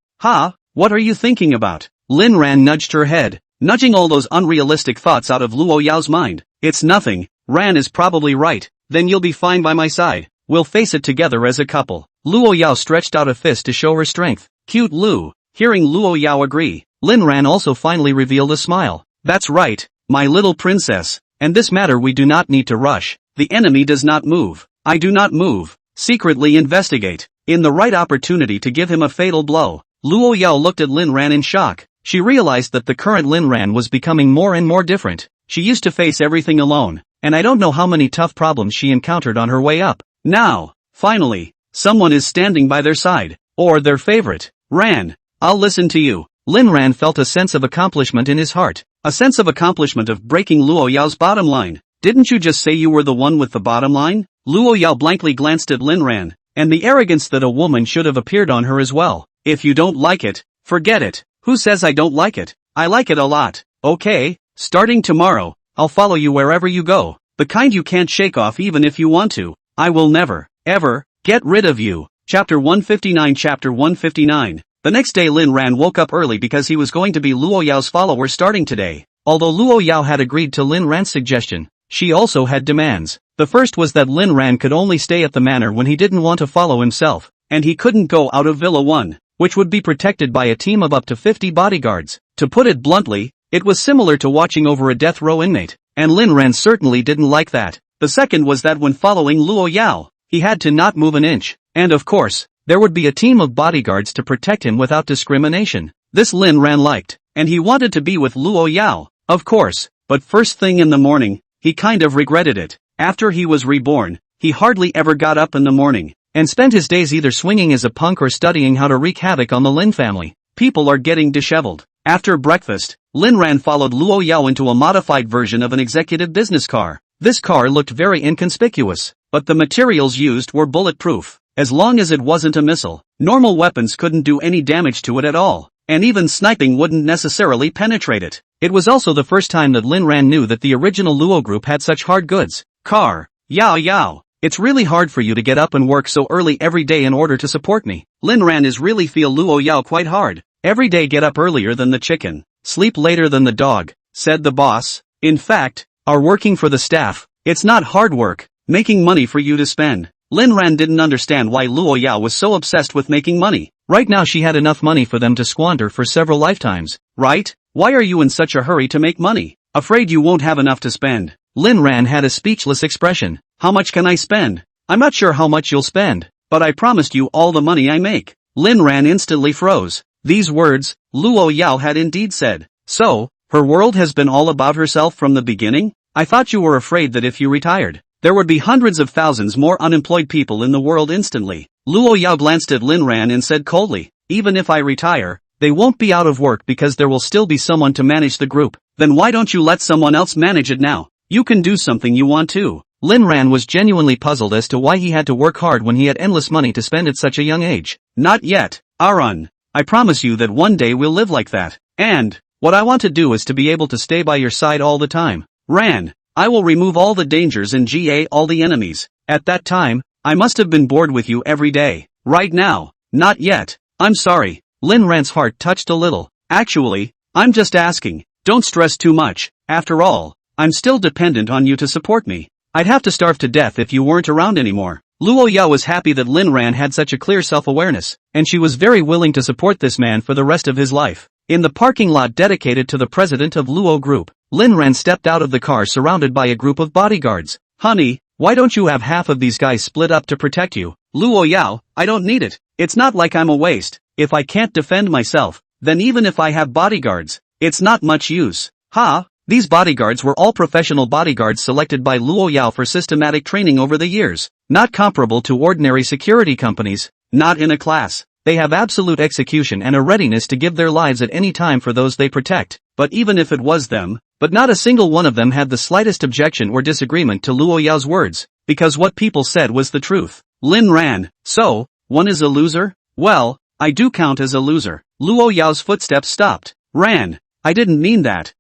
what are you thinking about? Lin Ran nudged her head, nudging all those unrealistic thoughts out of Luo Yao's mind. It's nothing, Ran is probably right, then you'll be fine by my side, we'll face it together as a couple. Luo Yao stretched out a fist to show her strength. Cute Lu. Hearing Luo Yao agree, Lin Ran also finally revealed a smile. That's right, my little princess, and this matter we do not need to rush. The enemy does not move. I do not move. Secretly investigate. In the right opportunity to give him a fatal blow. Luo Yao looked at Lin Ran in shock. She realized that the current Lin Ran was becoming more and more different. She used to face everything alone, and I don't know how many tough problems she encountered on her way up. Now, finally, someone is standing by their side, or their favorite. Ran, I'll listen to you. Lin Ran felt a sense of accomplishment in his heart, a sense of accomplishment of breaking Luo Yao's bottom line. Didn't you just say you were the one with the bottom line? Luo Yao blankly glanced at Lin Ran, and the arrogance that a woman should have appeared on her as well. If you don't like it, forget it. Who says I don't like it? I like it a lot. Okay, starting tomorrow, I'll follow you wherever you go. The kind you can't shake off even if you want to. I will never, ever, get rid of you. Chapter 159. Chapter 159. The next day Lin Ran woke up early because he was going to be Luo Yao's follower starting today. Although Luo Yao had agreed to Lin Ran's suggestion, she also had demands. The first was that Lin Ran could only stay at the manor when he didn't want to follow himself, and he couldn't go out of Villa 1, which would be protected by a team of up to 50 bodyguards. To put it bluntly, it was similar to watching over a death row inmate, and Lin Ran certainly didn't like that. The second was that when following Luo Yao, he had to not move an inch, and of course, there would be a team of bodyguards to protect him without discrimination. This Lin Ran liked, and he wanted to be with Luo Yao, of course, but first thing in the morning, he kind of regretted it. After he was reborn, he hardly ever got up in the morning, and spent his days either swinging as a punk or studying how to wreak havoc on the Lin family. People are getting disheveled. After breakfast, Lin Ran followed Luo Yao into a modified version of an executive business car. This car looked very inconspicuous, but the materials used were bulletproof. As long as it wasn't a missile, normal weapons couldn't do any damage to it at all, and even sniping wouldn't necessarily penetrate it. It was also the first time that Lin Ran knew that the original Luo group had such hard goods. Car. Yao. It's really hard for you to get up and work so early every day in order to support me. Lin Ran is really feel Luo Yao quite hard. Every day get up earlier than the chicken, sleep later than the dog, said the boss. In fact, are working for the staff. It's not hard work, making money for you to spend. Lin Ran didn't understand why Luo Yao was so obsessed with making money. Right now she had enough money for them to squander for several lifetimes, right? Why are you in such a hurry to make money? Afraid you won't have enough to spend. Lin Ran had a speechless expression. How much can I spend? I'm not sure how much you'll spend, but I promised you all the money I make. Lin Ran instantly froze. These words, Luo Yao had indeed said. So, her world has been all about herself from the beginning? I thought you were afraid that if you retired, there would be hundreds of thousands more unemployed people in the world instantly. Luo Yao glanced at Lin Ran and said coldly, even if I retire, they won't be out of work because there will still be someone to manage the group. Then why don't you let someone else manage it now? You can do something you want to. Lin Ran was genuinely puzzled as to why he had to work hard when he had endless money to spend at such a young age. Not yet, Arun. I promise you that one day we'll live like that. And, What I want to do is to be able to stay by your side all the time. Ran. I will remove all the dangers and all the enemies. At that time, I must have been bored with you every day. Right now, not yet. I'm sorry. Lin Ran's heart touched a little. Actually, I'm just asking. Don't stress too much. After all, I'm still dependent on you to support me. I'd have to starve to death if you weren't around anymore. Luo Yao was happy that Lin Ran had such a clear self-awareness, and she was very willing to support this man for the rest of his life. In the parking lot dedicated to the president of Luo Group, Lin Ran stepped out of the car surrounded by a group of bodyguards. Honey, why don't you have half of these guys split up to protect you? Luo Yao, I don't need it. It's not like I'm a waste. If I can't defend myself, then even if I have bodyguards, it's not much use. Ha! These bodyguards were all professional bodyguards selected by Luo Yao for systematic training over the years, not comparable to ordinary security companies, not in a class. They have absolute execution and a readiness to give their lives at any time for those they protect, but even if it was them, but not a single one of them had the slightest objection or disagreement to Luo Yao's words, because what people said was the truth. Lin Ran, so, one is a loser? Well, I do count as a loser. Luo Yao's footsteps stopped. Ran, I didn't mean that.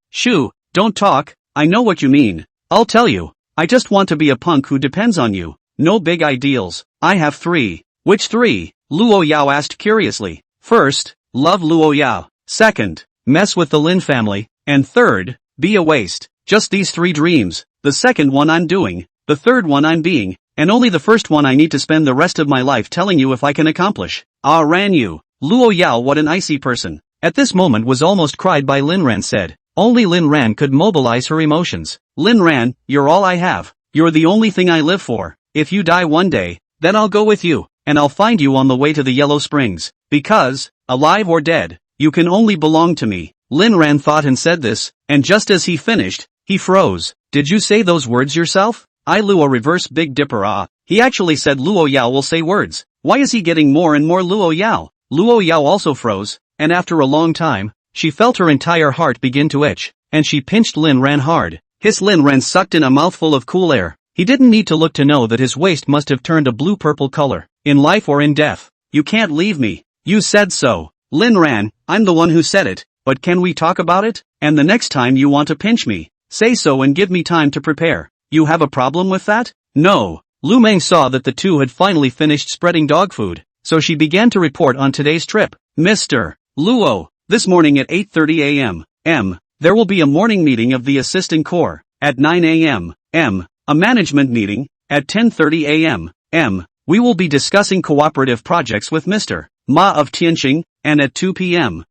Shoo, don't talk, I know what you mean. I'll tell you, I just want to be a punk who depends on you. No big ideals. I have 3. Which 3? Luo Yao asked curiously. First, love Luo Yao. Second, mess with the Lin family. And third, be a waste. Just these 3 dreams. The second one I'm doing, the third one I'm being, and only the first one I need to spend the rest of my life telling you if I can accomplish. Ah, Ran you. Luo Yao, what an icy person. At this moment was almost cried by Lin Ran said. Only Lin Ran could mobilize her emotions. Lin Ran, you're all I have. You're the only thing I live for. If you die one day, then I'll go with you, and I'll find you on the way to the Yellow Springs. Because, alive or dead, you can only belong to me. Lin Ran thought and said this, and just as he finished, he froze. Did you say those words yourself? I Luo reverse Big Dipper. He actually said Luo Yao will say words. Why is he getting more and more Luo Yao? Luo Yao also froze, and after a long time, she felt her entire heart begin to itch, and she pinched Lin Ran hard. His Lin Ran sucked in a mouthful of cool air. He didn't need to look to know that his waist must have turned a blue-purple color, in life or in death. You can't leave me. You said so. Lin Ran, I'm the one who said it, but can we talk about it? And the next time you want to pinch me, say so and give me time to prepare. You have a problem with that? No. Lu Meng saw that the two had finally finished spreading dog food, so she began to report on today's trip. Mr. Luo. This morning at 8:30 a.m. There will be a morning meeting of the Assistant Corps. At 9 a.m. A management meeting. At 10:30 a.m. We will be discussing cooperative projects with Mr. Ma of Tianqing, and at 2 p.m.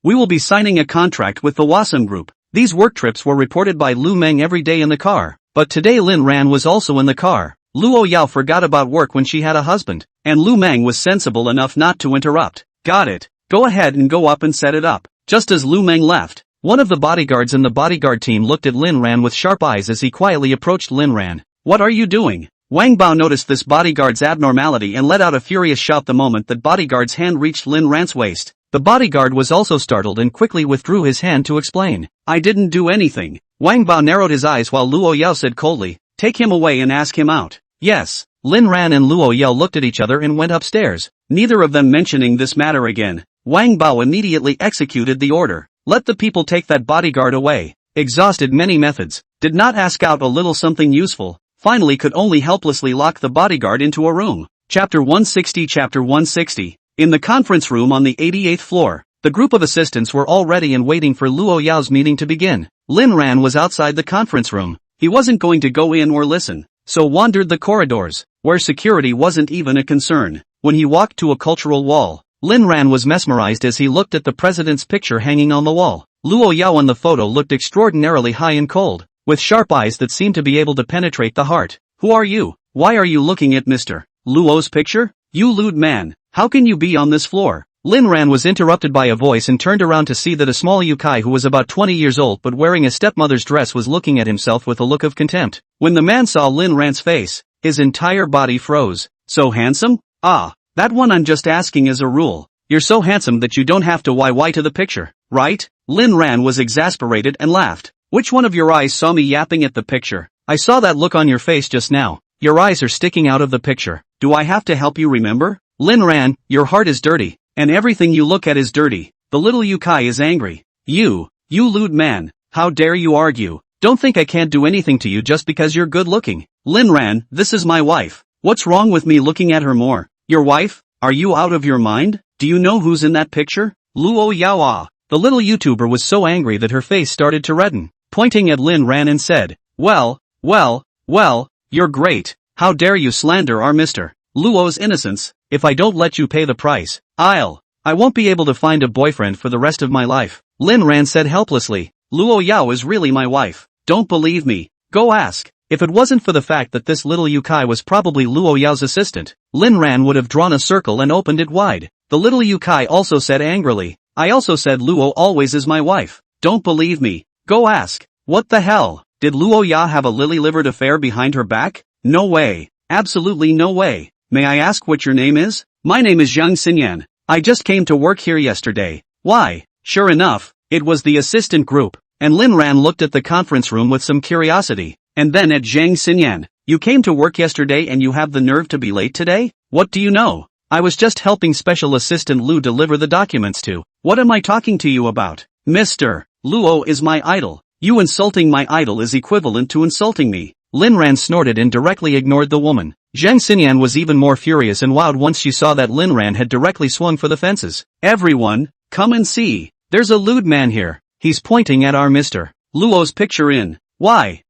We will be signing a contract with the Wasam Group. These work trips were reported by Lu Meng every day in the car, but today Lin Ran was also in the car. Luo Yao forgot about work when she had a husband, and Lu Meng was sensible enough not to interrupt. Got it. Go ahead and go up and set it up. Just as Lu Meng left, one of the bodyguards in the bodyguard team looked at Lin Ran with sharp eyes as he quietly approached Lin Ran. What are you doing? Wang Bao noticed this bodyguard's abnormality and let out a furious shout the moment that bodyguard's hand reached Lin Ran's waist. The bodyguard was also startled and quickly withdrew his hand to explain. I didn't do anything. Wang Bao narrowed his eyes while Luo Yao said coldly, take him away and ask him out. Yes. Lin Ran and Luo Yao looked at each other and went upstairs, neither of them mentioning this matter again. Wang Bao immediately executed the order. Let the people take that bodyguard away. Exhausted many methods, did not ask out a little something useful, finally could only helplessly lock the bodyguard into a room. Chapter 160. Chapter 160. In the conference room on the 88th floor, the group of assistants were all ready and waiting for Luo Yao's meeting to begin. Lin Ran was outside the conference room. He wasn't going to go in or listen, so wandered the corridors, where security wasn't even a concern. When he walked to a cultural wall, Lin Ran was mesmerized as he looked at the president's picture hanging on the wall. Luo Yao on the photo looked extraordinarily high and cold, with sharp eyes that seemed to be able to penetrate the heart. Who are you? Why are you looking at Mr. Luo's picture? You lewd man, how can you be on this floor? Lin Ran was interrupted by a voice and turned around to see that a small Yukai who was about 20 years old but wearing a stepmother's dress was looking at himself with a look of contempt. When the man saw Lin Ran's face, his entire body froze. So handsome? Ah. That one I'm just asking as a rule. You're so handsome that you don't have to YY to the picture, right? Lin Ran was exasperated and laughed. Which one of your eyes saw me yapping at the picture? I saw that look on your face just now. Your eyes are sticking out of the picture. Do I have to help you remember? Lin Ran, your heart is dirty, and everything you look at is dirty. The little Yukai is angry. You lewd man, how dare you argue? Don't think I can't do anything to you just because you're good looking. Lin Ran, this is my wife. What's wrong with me looking at her more? Your wife? Are you out of your mind? Do you know who's in that picture? Luo Yao. The little YouTuber was so angry that her face started to redden, pointing at Lin Ran and said, well, you're great. How dare you slander our Mr. Luo's innocence? If I don't let you pay the price, I won't be able to find a boyfriend for the rest of my life. Lin Ran said helplessly. Luo Yao is really my wife. Don't believe me? Go ask. If it wasn't for the fact that this little Yukai was probably Luo Yao's assistant, Lin Ran would have drawn a circle and opened it wide. The little Yukai also said angrily, I also said Luo always is my wife. Don't believe me? Go ask. What the hell? Did Luo Ya have a lily-livered affair behind her back? No way. Absolutely no way. May I ask what your name is? My name is Zhang Xinyan. I just came to work here yesterday. Why? Sure enough, it was the assistant group, and Lin Ran looked at the conference room with some curiosity, and then at Zhang Xinyan. You came to work yesterday and you have the nerve to be late today? What do you know? I was just helping Special Assistant Lu deliver the documents to. What am I talking to you about? Mr. Luo is my idol. You insulting my idol is equivalent to insulting me. Lin Ran snorted and directly ignored the woman. Zhang Xinyan was even more furious and wowed once she saw that Lin Ran had directly swung for the fences. Everyone, come and see. There's a lewd man here. He's pointing at our Mr. Luo's picture in. Why?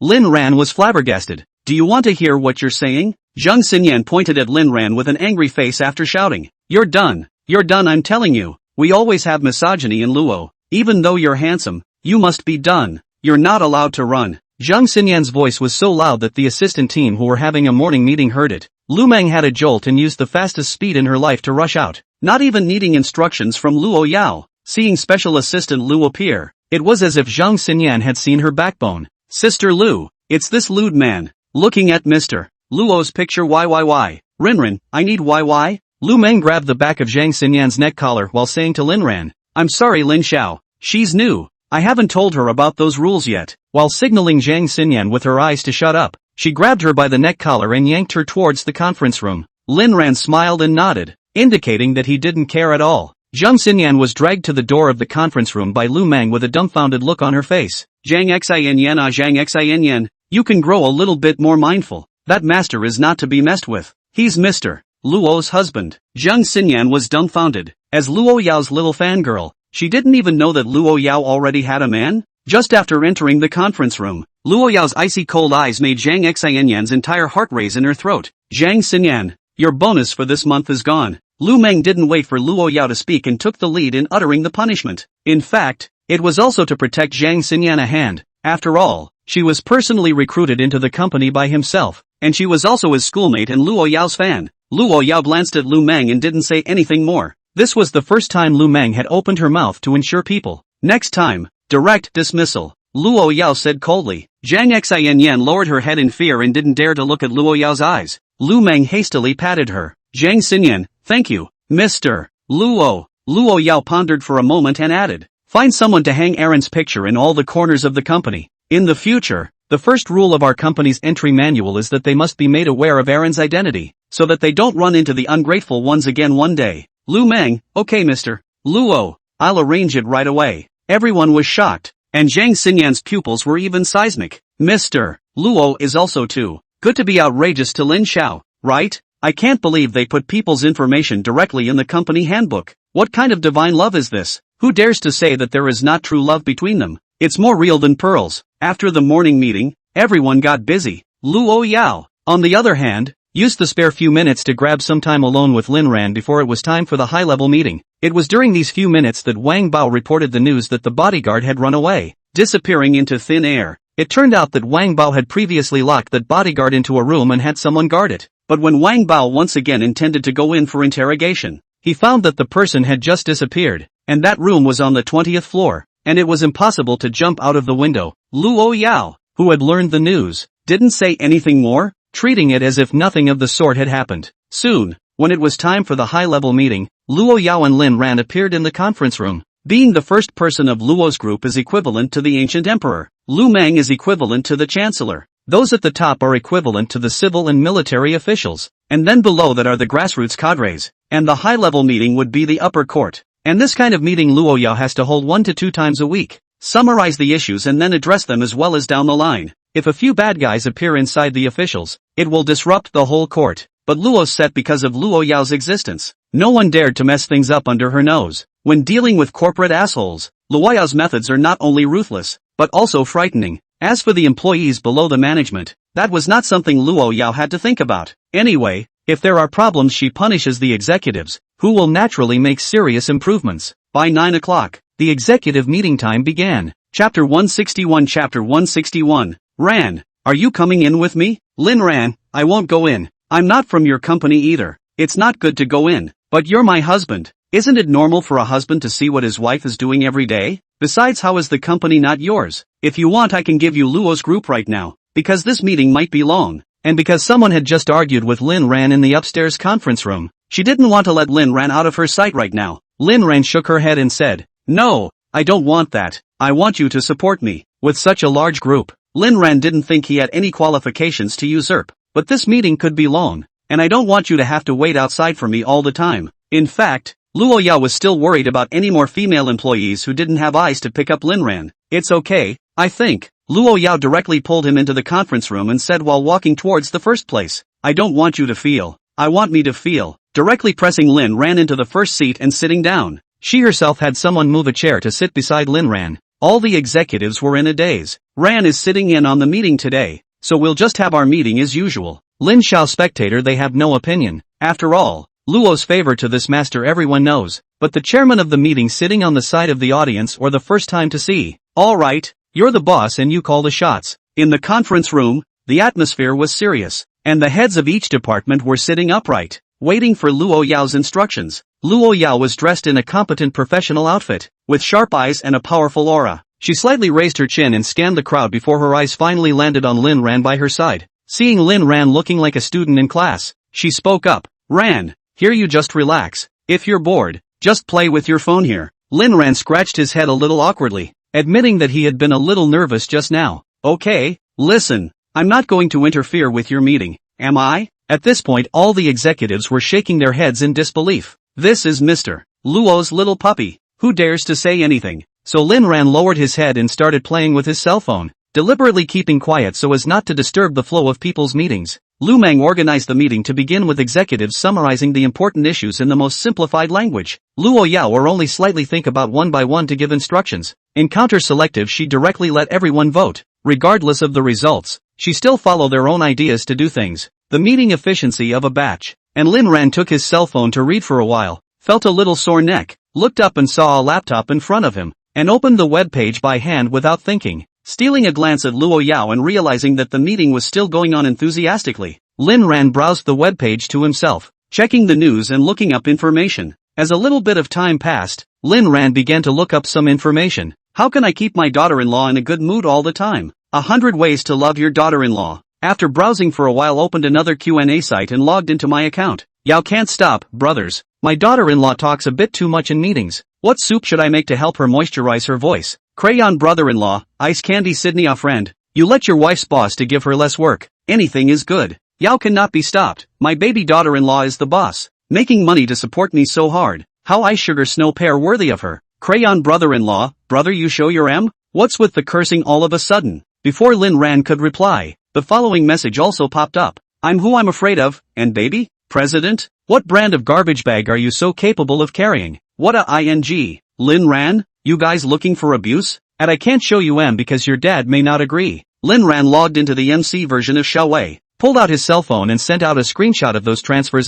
Lin Ran was flabbergasted. Do you want to hear what you're saying? Zhang Xinyan pointed at Lin Ran with an angry face after shouting. You're done, I'm telling you. We always have misogyny in Luo. Even though you're handsome, you must be done. You're not allowed to run. Zhang Xinyan's voice was so loud that the assistant team who were having a morning meeting heard it. Lu Meng had a jolt and used the fastest speed in her life to rush out, not even needing instructions from Luo Yao. Seeing Special Assistant Lu appear, it was as if Zhang Xinyan had seen her backbone. Sister Lu, it's this lewd man. Looking at Mr. Luo's picture. Why? Rinrin, I need why? Lu Meng grabbed the back of Zhang Xinyan's neck collar while saying to Lin Ran, I'm sorry Lin Xiao, she's new. I haven't told her about those rules yet. While signaling Zhang Xinyan with her eyes to shut up, she grabbed her by the neck collar and yanked her towards the conference room. Lin Ran smiled and nodded, indicating that he didn't care at all. Zhang Xinyan was dragged to the door of the conference room by Lu Meng with a dumbfounded look on her face. Zhang Xinyan, you can grow a little bit more mindful. That master is not to be messed with. He's Mr. Luo's husband. Zhang Xinyan was dumbfounded. As Luo Yao's little fangirl, she didn't even know that Luo Yao already had a man. Just after entering the conference room, Luo Yao's icy cold eyes made Zhang Xinyan's entire heart race in her throat. Zhang Xinyan, your bonus for this month is gone. Lu Meng didn't wait for Luo Yao to speak and took the lead in uttering the punishment. In fact, it was also to protect Zhang Xinyan a hand. After all, she was personally recruited into the company by himself, and she was also his schoolmate and Luo Yao's fan. Luo Yao glanced at Lu Meng and didn't say anything more. This was the first time Lu Meng had opened her mouth to ensure people. Next time, direct dismissal. Luo Yao said coldly. Zhang Xinyan lowered her head in fear and didn't dare to look at Luo Yao's eyes. Lu Meng hastily patted her. Zhang Xinyan, thank you, Mr. Luo. Luo Yao pondered for a moment and added, find someone to hang Aaron's picture in all the corners of the company. In the future, the first rule of our company's entry manual is that they must be made aware of Aaron's identity, so that they don't run into the ungrateful ones again one day. Lu Meng, okay Mr. Luo, I'll arrange it right away. Everyone was shocked, and Zhang Xinyan's pupils were even seismic. Mr. Luo is also too good to be outrageous to Lin Xiao, right? I can't believe they put people's information directly in the company handbook. What kind of divine love is this? Who dares to say that there is not true love between them? It's more real than pearls. After the morning meeting, everyone got busy. Luo Yao, on the other hand, used the spare few minutes to grab some time alone with Lin Ran before it was time for the high-level meeting. It was during these few minutes that Wang Bao reported the news that the bodyguard had run away, disappearing into thin air. It turned out that Wang Bao had previously locked that bodyguard into a room and had someone guard it. But when Wang Bao once again intended to go in for interrogation, he found that the person had just disappeared, and that room was on the 20th floor, and it was impossible to jump out of the window. Luo Yao, who had learned the news, didn't say anything more, treating it as if nothing of the sort had happened. Soon, when it was time for the high-level meeting, Luo Yao and Lin Ran appeared in the conference room. Being the first person of Luo's group is equivalent to the ancient emperor. Lu Meng is equivalent to the chancellor. Those at the top are equivalent to the civil and military officials, and then below that are the grassroots cadres, and the high-level meeting would be the upper court. And this kind of meeting Luo Yao has to hold 1 to 2 times a week. Summarize the issues and then address them as well as down the line. If a few bad guys appear inside the officials, it will disrupt the whole court. But Luo's set because of Luo Yao's existence. No one dared to mess things up under her nose. When dealing with corporate assholes, Luo Yao's methods are not only ruthless, but also frightening. As for the employees below the management, that was not something Luo Yao had to think about. Anyway, if there are problems she punishes the executives, who will naturally make serious improvements. By 9 o'clock, the executive meeting time began. Chapter 161 Chapter 161. Ran, are you coming in with me? Lin Ran, I won't go in. I'm not from your company either. It's not good to go in. But you're my husband. Isn't it normal for a husband to see what his wife is doing every day? Besides, how is the company not yours? If you want, I can give you Luo's group right now, because this meeting might be long. And because someone had just argued with Lin Ran in the upstairs conference room, she didn't want to let Lin Ran out of her sight right now. Lin Ran shook her head and said, "No, I don't want that. I want you to support me." With such a large group, Lin Ran didn't think he had any qualifications to usurp. But this meeting could be long, and I don't want you to have to wait outside for me all the time. In fact, Luo Yao was still worried about any more female employees who didn't have eyes to pick up Lin Ran. It's okay, I think. Luo Yao directly pulled him into the conference room and said while walking towards the first place, "I don't want you to feel. I want me to feel." Directly pressing Lin Ran into the first seat and sitting down. She herself had someone move a chair to sit beside Lin Ran. All the executives were in a daze. Ran is sitting in on the meeting today, so we'll just have our meeting as usual. Lin Xiao spectator, they have no opinion. After all, Luo's favor to this master everyone knows, but the chairman of the meeting sitting on the side of the audience or the first time to see. Alright, you're the boss and you call the shots. In the conference room, the atmosphere was serious, and the heads of each department were sitting upright, waiting for Luo Yao's instructions. Luo Yao was dressed in a competent professional outfit, with sharp eyes and a powerful aura. She slightly raised her chin and scanned the crowd before her eyes finally landed on Lin Ran by her side. Seeing Lin Ran looking like a student in class, she spoke up. "Ran, here you just relax. If you're bored, just play with your phone here." Lin Ran scratched his head a little awkwardly, admitting that he had been a little nervous just now. "Okay, listen, I'm not going to interfere with your meeting, am I?" At this point all the executives were shaking their heads in disbelief. This is Mr. Luo's little puppy. Who dares to say anything? So Lin Ran lowered his head and started playing with his cell phone, deliberately keeping quiet so as not to disturb the flow of people's meetings. Lu Meng organized the meeting to begin with executives summarizing the important issues in the most simplified language. Luo Yao or only slightly think about one by one to give instructions. In counter-selective she directly let everyone vote. Regardless of the results, she still follow their own ideas to do things. The meeting efficiency of a batch. And Lin Ran took his cell phone to read for a while, felt a little sore neck, looked up and saw a laptop in front of him, and opened the web page by hand without thinking. Stealing a glance at Luo Yao and realizing that the meeting was still going on enthusiastically, Lin Ran browsed the web page to himself, checking the news and looking up information. As a little bit of time passed, Lin Ran began to look up some information. How can I keep my daughter-in-law in a good mood all the time? 100 ways to love your daughter-in-law. After browsing for a while, opened another Q&A site and logged into my account. Yao can't stop, brothers. My daughter-in-law talks a bit too much in meetings. What soup should I make to help her moisturize her voice? Crayon brother-in-law, ice candy Sydney a friend. You let your wife's boss to give her less work. Anything is good. Yao cannot be stopped. My baby daughter-in-law is the boss. Making money to support me so hard. How ice sugar snow pear worthy of her. Crayon brother-in-law, brother you show your M? What's with the cursing all of a sudden? Before Lin Ran could reply, the following message also popped up. I'm who I'm afraid of, and baby? President? What brand of garbage bag are you so capable of carrying? What a ing. Lin Ran? You guys looking for abuse? And I can't show you M because your dad may not agree. Lin Ran logged into the MC version of Xiaowei, pulled out his cell phone and sent out a screenshot of those transfers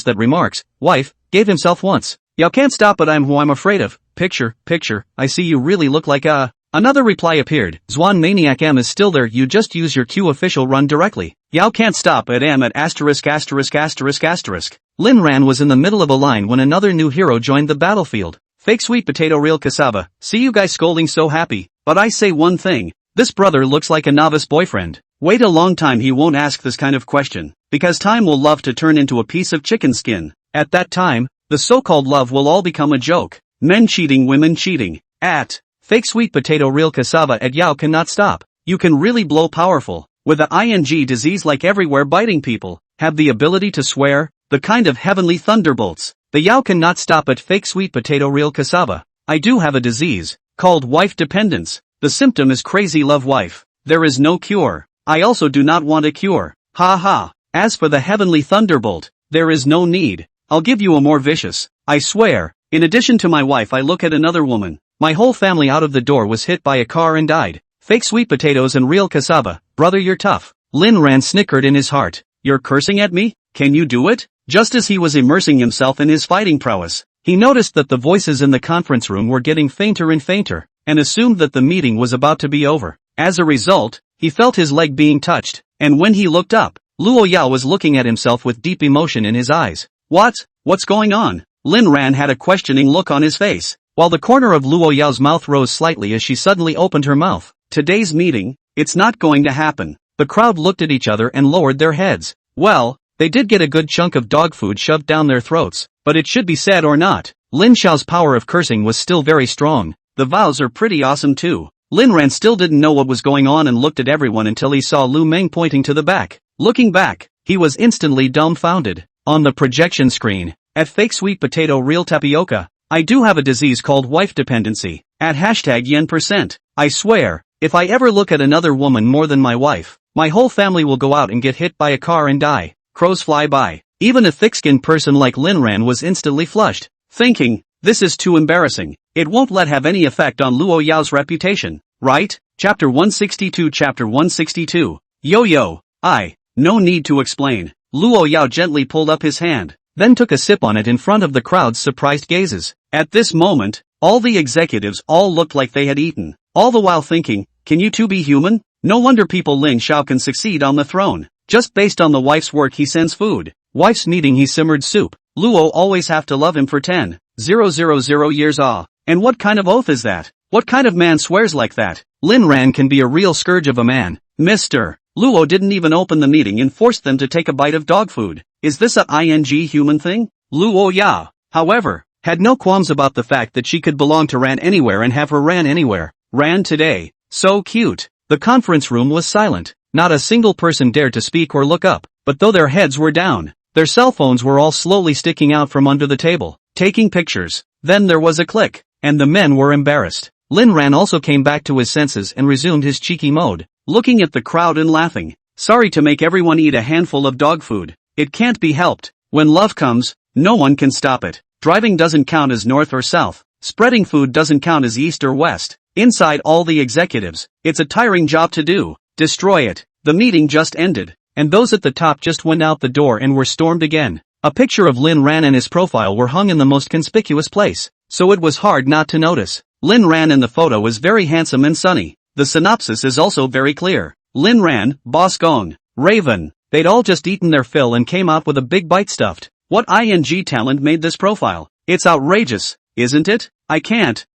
that remarks, wife, gave himself once. Yao can't stop but I'm who I'm afraid of. Picture, I see you really look like a... Another reply appeared. Zwan Maniac M is still there, you just use your Q official run directly. Yao can't stop at M at asterisk. Lin Ran was in the middle of a line when another new hero joined the battlefield. Fake sweet potato real cassava. See you guys scolding so happy. But I say one thing. This brother looks like a novice boyfriend. Wait a long time he won't ask this kind of question. Because time will love to turn into a piece of chicken skin. At that time, the so-called love will all become a joke. Men cheating, women cheating. At fake sweet potato real cassava at Yao cannot stop. You can really blow powerful. With the ing disease like everywhere biting people. Have the ability to swear. The kind of heavenly thunderbolts. The Yao cannot stop at fake sweet potato real cassava. I do have a disease, called wife dependence. The symptom is crazy love wife. There is no cure. I also do not want a cure. Ha ha. As for the heavenly thunderbolt, there is no need. I'll give you a more vicious. I swear, in addition to my wife I look at another woman. My whole family out of the door was hit by a car and died. Fake sweet potatoes and real cassava. Brother, you're tough. Lin Ran snickered in his heart. You're cursing at me? Can you do it? Just as he was immersing himself in his fighting prowess, he noticed that the voices in the conference room were getting fainter and fainter, and assumed that the meeting was about to be over. As a result, he felt his leg being touched, and when he looked up, Luo Yao was looking at himself with deep emotion in his eyes. What's going on? Lin Ran had a questioning look on his face, while the corner of Luo Yao's mouth rose slightly as she suddenly opened her mouth. Today's meeting, it's not going to happen. The crowd looked at each other and lowered their heads. Well, they did get a good chunk of dog food shoved down their throats, but it should be said or not, Lin Xiao's power of cursing was still very strong. The vows are pretty awesome too. Lin Ran still didn't know what was going on and looked at everyone until he saw Lu Meng pointing to the back. Looking back, he was instantly dumbfounded. On the projection screen, at fake sweet potato real tapioca, I do have a disease called wife dependency. At hashtag yen%. I swear, if I ever look at another woman more than my wife, my whole family will go out and get hit by a car and die. Crows fly by. Even a thick-skinned person like Lin Ran was instantly flushed, thinking, this is too embarrassing. It won't let have any effect on Luo Yao's reputation, right? Chapter 162. Chapter 162. Yo. No need to explain. Luo Yao gently pulled up his hand, then took a sip on it in front of the crowd's surprised gazes. At this moment, all the executives all looked like they had eaten, all the while thinking, can you two be human? No wonder people Ling Xiao can succeed on the throne. Just based on the wife's work he sends food. Wife's meeting he simmered soup. Luo always have to love him for 10,000 years. And what kind of oath is that? What kind of man swears like that? Lin Ran can be a real scourge of a man. Mr. Luo didn't even open the meeting and forced them to take a bite of dog food. Is this a human thing? Luo Yao, however, had no qualms about the fact that she could belong to Ran anywhere and have her Ran anywhere. Ran today. So cute. The conference room was silent. Not a single person dared to speak or look up, but though their heads were down, their cell phones were all slowly sticking out from under the table, taking pictures. Then there was a click, and the men were embarrassed. Lin Ran also came back to his senses and resumed his cheeky mode, looking at the crowd and laughing. Sorry to make everyone eat a handful of dog food. It can't be helped. When love comes, no one can stop it. Driving doesn't count as north or south. Spreading food doesn't count as east or west. Inside all the executives, it's a tiring job to do. Destroy it. The meeting just ended, and those at the top just went out the door and were stormed again. A picture of Lin Ran and his profile were hung in the most conspicuous place, so it was hard not to notice. Lin Ran in the photo is very handsome and sunny. The synopsis is also very clear. Lin Ran, Boss Gong, Raven, they'd all just eaten their fill and came out with a big bite stuffed. What talent made this profile? It's outrageous, isn't it? I can't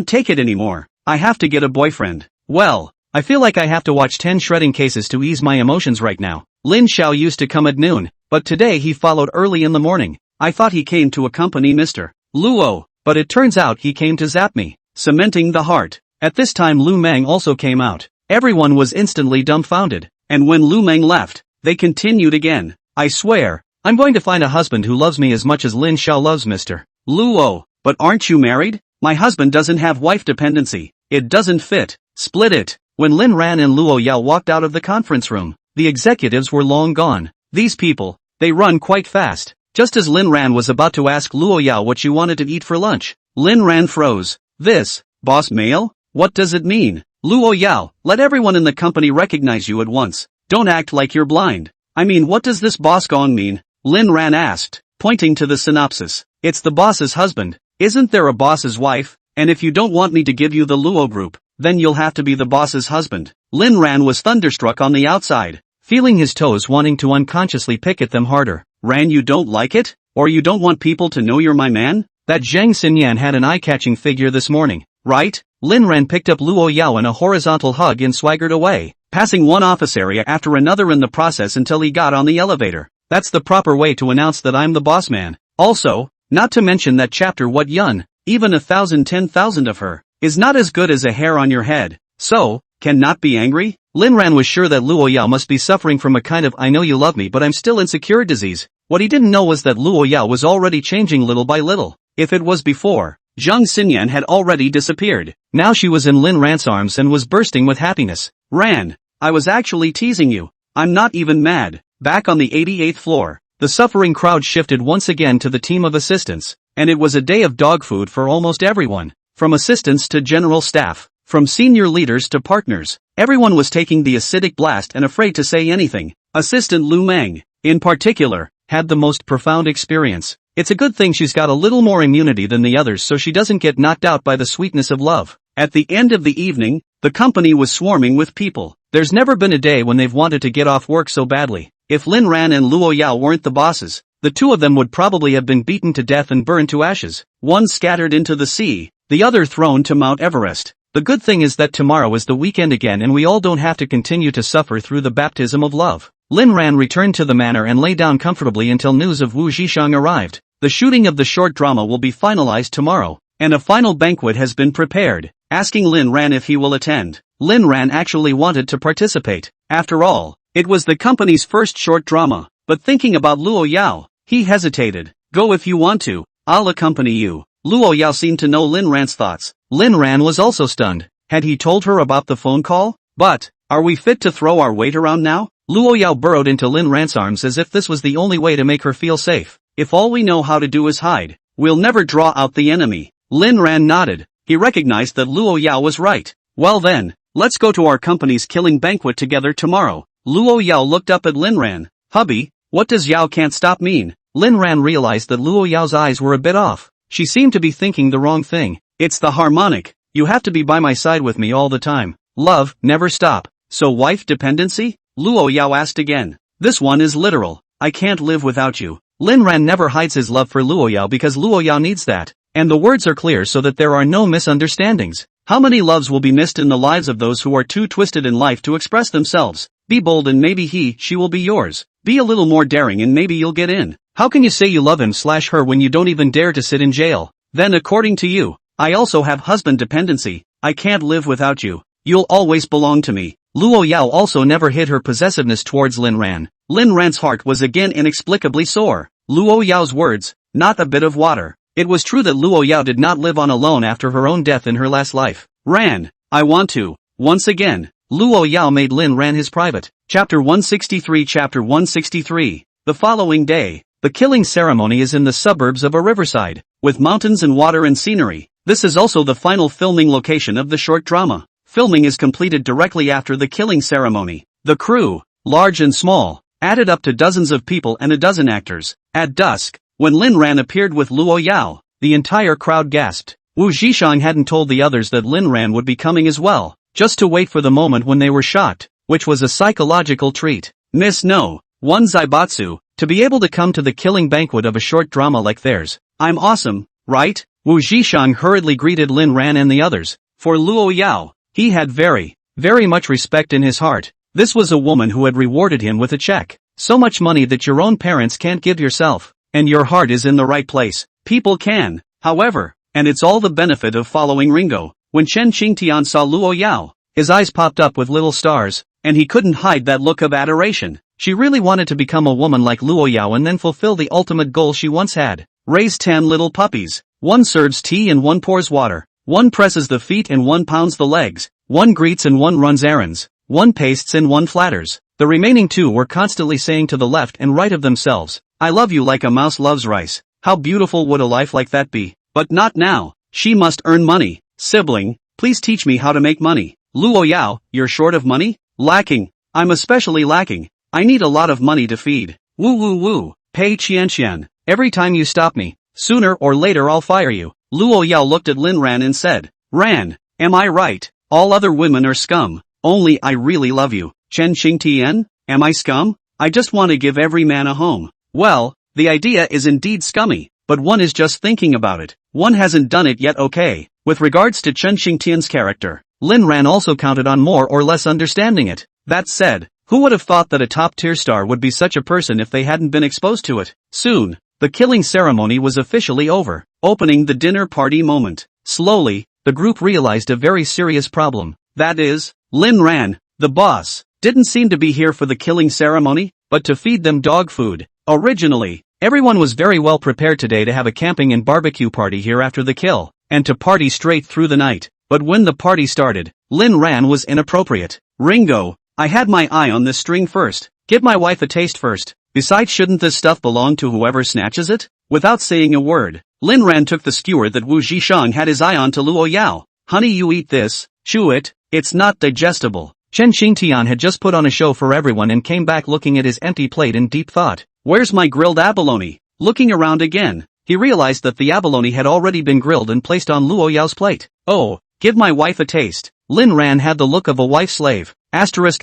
take it anymore. I have to get a boyfriend. Well, I feel like I have to watch 10 shredding cases to ease my emotions right now. Lin Xiao used to come at noon, but today he followed early in the morning. I thought he came to accompany Mr. Luo, but it turns out he came to zap me, cementing the heart. At this time Lu Meng also came out. Everyone was instantly dumbfounded, and when Lu Meng left, they continued again. I swear, I'm going to find a husband who loves me as much as Lin Xiao loves Mr. Luo. But aren't you married? My husband doesn't have wife dependency. It doesn't fit. Split it. When Lin Ran and Luo Yao walked out of the conference room, the executives were long gone. These people, they run quite fast. Just as Lin Ran was about to ask Luo Yao what she wanted to eat for lunch, Lin Ran froze. This, boss male? What does it mean? Luo Yao, let everyone in the company recognize you at once. Don't act like you're blind. I mean, what does this boss gong mean? Lin Ran asked, pointing to the synopsis. It's the boss's husband. Isn't there a boss's wife? And if you don't want me to give you the Luo group, then you'll have to be the boss's husband. Lin Ran was thunderstruck on the outside, feeling his toes wanting to unconsciously pick at them harder. Ran, you don't like it? Or you don't want people to know you're my man? That Zhang Xinyan had an eye-catching figure this morning, right? Lin Ran picked up Luo Yao in a horizontal hug and swaggered away, passing one office area after another in the process until he got on the elevator. That's the proper way to announce that I'm the boss man. Also, not to mention that chapter what yun, even 10,000 of her, is not as good as a hair on your head. So, can not be angry? Lin Ran was sure that Luo Yao must be suffering from a kind of I know you love me but I'm still insecure disease. What he didn't know was that Luo Yao was already changing little by little. If it was before, Zhang Xinyan had already disappeared. Now she was in Lin Ran's arms and was bursting with happiness. Ran, I was actually teasing you. I'm not even mad. Back on the 88th floor, the suffering crowd shifted once again to the team of assistants, and it was a day of dog food for almost everyone. From assistants to general staff, from senior leaders to partners, everyone was taking the acidic blast and afraid to say anything. Assistant Lu Meng, in particular, had the most profound experience. It's a good thing she's got a little more immunity than the others so she doesn't get knocked out by the sweetness of love. At the end of the evening, the company was swarming with people. There's never been a day when they've wanted to get off work so badly. If Lin Ran and Luo Yao weren't the bosses, the two of them would probably have been beaten to death and burned to ashes. One scattered into the sea, the other thrown to Mount Everest. The good thing is that tomorrow is the weekend again and we all don't have to continue to suffer through the baptism of love. Lin Ran returned to the manor and lay down comfortably until news of Wu Zhishang arrived. The shooting of the short drama will be finalized tomorrow, and a final banquet has been prepared. Asking Lin Ran if he will attend, Lin Ran actually wanted to participate. After all, it was the company's first short drama, but thinking about Luo Yao, he hesitated. Go if you want to, I'll accompany you. Luo Yao seemed to know Lin Ran's thoughts. Lin Ran was also stunned. Had he told her about the phone call? But, are we fit to throw our weight around now? Luo Yao burrowed into Lin Ran's arms as if this was the only way to make her feel safe. If all we know how to do is hide, we'll never draw out the enemy. Lin Ran nodded. He recognized that Luo Yao was right. Well then, let's go to our company's killing banquet together tomorrow. Luo Yao looked up at Lin Ran. Hubby, what does Yao can't stop mean? Lin Ran realized that Luo Yao's eyes were a bit off. She seemed to be thinking the wrong thing. It's the harmonic. You have to be by my side with me all the time. Love, never stop. So wife dependency? Luo Yao asked again. This one is literal. I can't live without you. Lin Ran never hides his love for Luo Yao because Luo Yao needs that. And the words are clear so that there are no misunderstandings. How many loves will be missed in the lives of those who are too twisted in life to express themselves? Be bold and maybe she will be yours. Be a little more daring and maybe you'll get in. How can you say you love him/her when you don't even dare to sit in jail? Then according to you, I also have husband dependency. I can't live without you. You'll always belong to me. Luo Yao also never hid her possessiveness towards Lin Ran. Lin Ran's heart was again inexplicably sore. Luo Yao's words, not a bit of water. It was true that Luo Yao did not live on alone after her own death in her last life. Ran, I want to. Once again, Luo Yao made Lin Ran his private. Chapter 163. Chapter 163. The following day, the killing ceremony is in the suburbs of a riverside, with mountains and water and scenery. This is also the final filming location of the short drama. Filming is completed directly after the killing ceremony. The crew, large and small, added up to dozens of people and a dozen actors. At dusk, when Lin Ran appeared with Luo Yao, the entire crowd gasped. Wu Zhishang hadn't told the others that Lin Ran would be coming as well, just to wait for the moment when they were shocked, which was a psychological treat. Miss No, one Zaibatsu, to be able to come to the killing banquet of a short drama like theirs. I'm awesome, right? Wu Zhishang hurriedly greeted Lin Ran and the others. For Luo Yao, he had very much respect in his heart. This was a woman who had rewarded him with a check. So much money that your own parents can't give yourself. And your heart is in the right place. People can, however, and it's all the benefit of following Ringo. When Chen Qingtian saw Luo Yao, his eyes popped up with little stars, and he couldn't hide that look of adoration. She really wanted to become a woman like Luo Yao and then fulfill the ultimate goal she once had. Raise 10 little puppies. One serves tea and one pours water. One presses the feet and one pounds the legs. One greets and one runs errands. One pastes and one flatters. The remaining two were constantly saying to the left and right of themselves, I love you like a mouse loves rice. How beautiful would a life like that be? But not now. She must earn money. Sibling, please teach me how to make money. Luo Yao, you're short of money? Lacking. I'm especially lacking. I need a lot of money to feed. Woo woo woo. Pei Qianqian. Every time you stop me, sooner or later I'll fire you. Luo Yao looked at Lin Ran and said, Ran, am I right? All other women are scum. Only I really love you. Chen Qingtian, am I scum? I just want to give every man a home. Well, the idea is indeed scummy, but one is just thinking about it. One hasn't done it yet. Okay. With regards to Chen Qingtian's character, Lin Ran also counted on more or less understanding it. That said, who would have thought that a top-tier star would be such a person if they hadn't been exposed to it? Soon, the killing ceremony was officially over, opening the dinner party moment. Slowly, the group realized a very serious problem. That is, Lin Ran, the boss, didn't seem to be here for the killing ceremony, but to feed them dog food. Originally, everyone was very well prepared today to have a camping and barbecue party here after the kill, and to party straight through the night. But when the party started, Lin Ran was inappropriate. Ringo, I had my eye on this string first. Give my wife a taste first. Besides, shouldn't this stuff belong to whoever snatches it? Without saying a word, Lin Ran took the skewer that Wu Zhishang had his eye on to Luo Yao. Honey, you eat this, chew it, it's not digestible. Chen Xingtian had just put on a show for everyone and came back looking at his empty plate in deep thought. Where's my grilled abalone? Looking around again, he realized that the abalone had already been grilled and placed on Luo Yao's plate. Oh, give my wife a taste. Lin Ran had the look of a wife slave. Asterisk.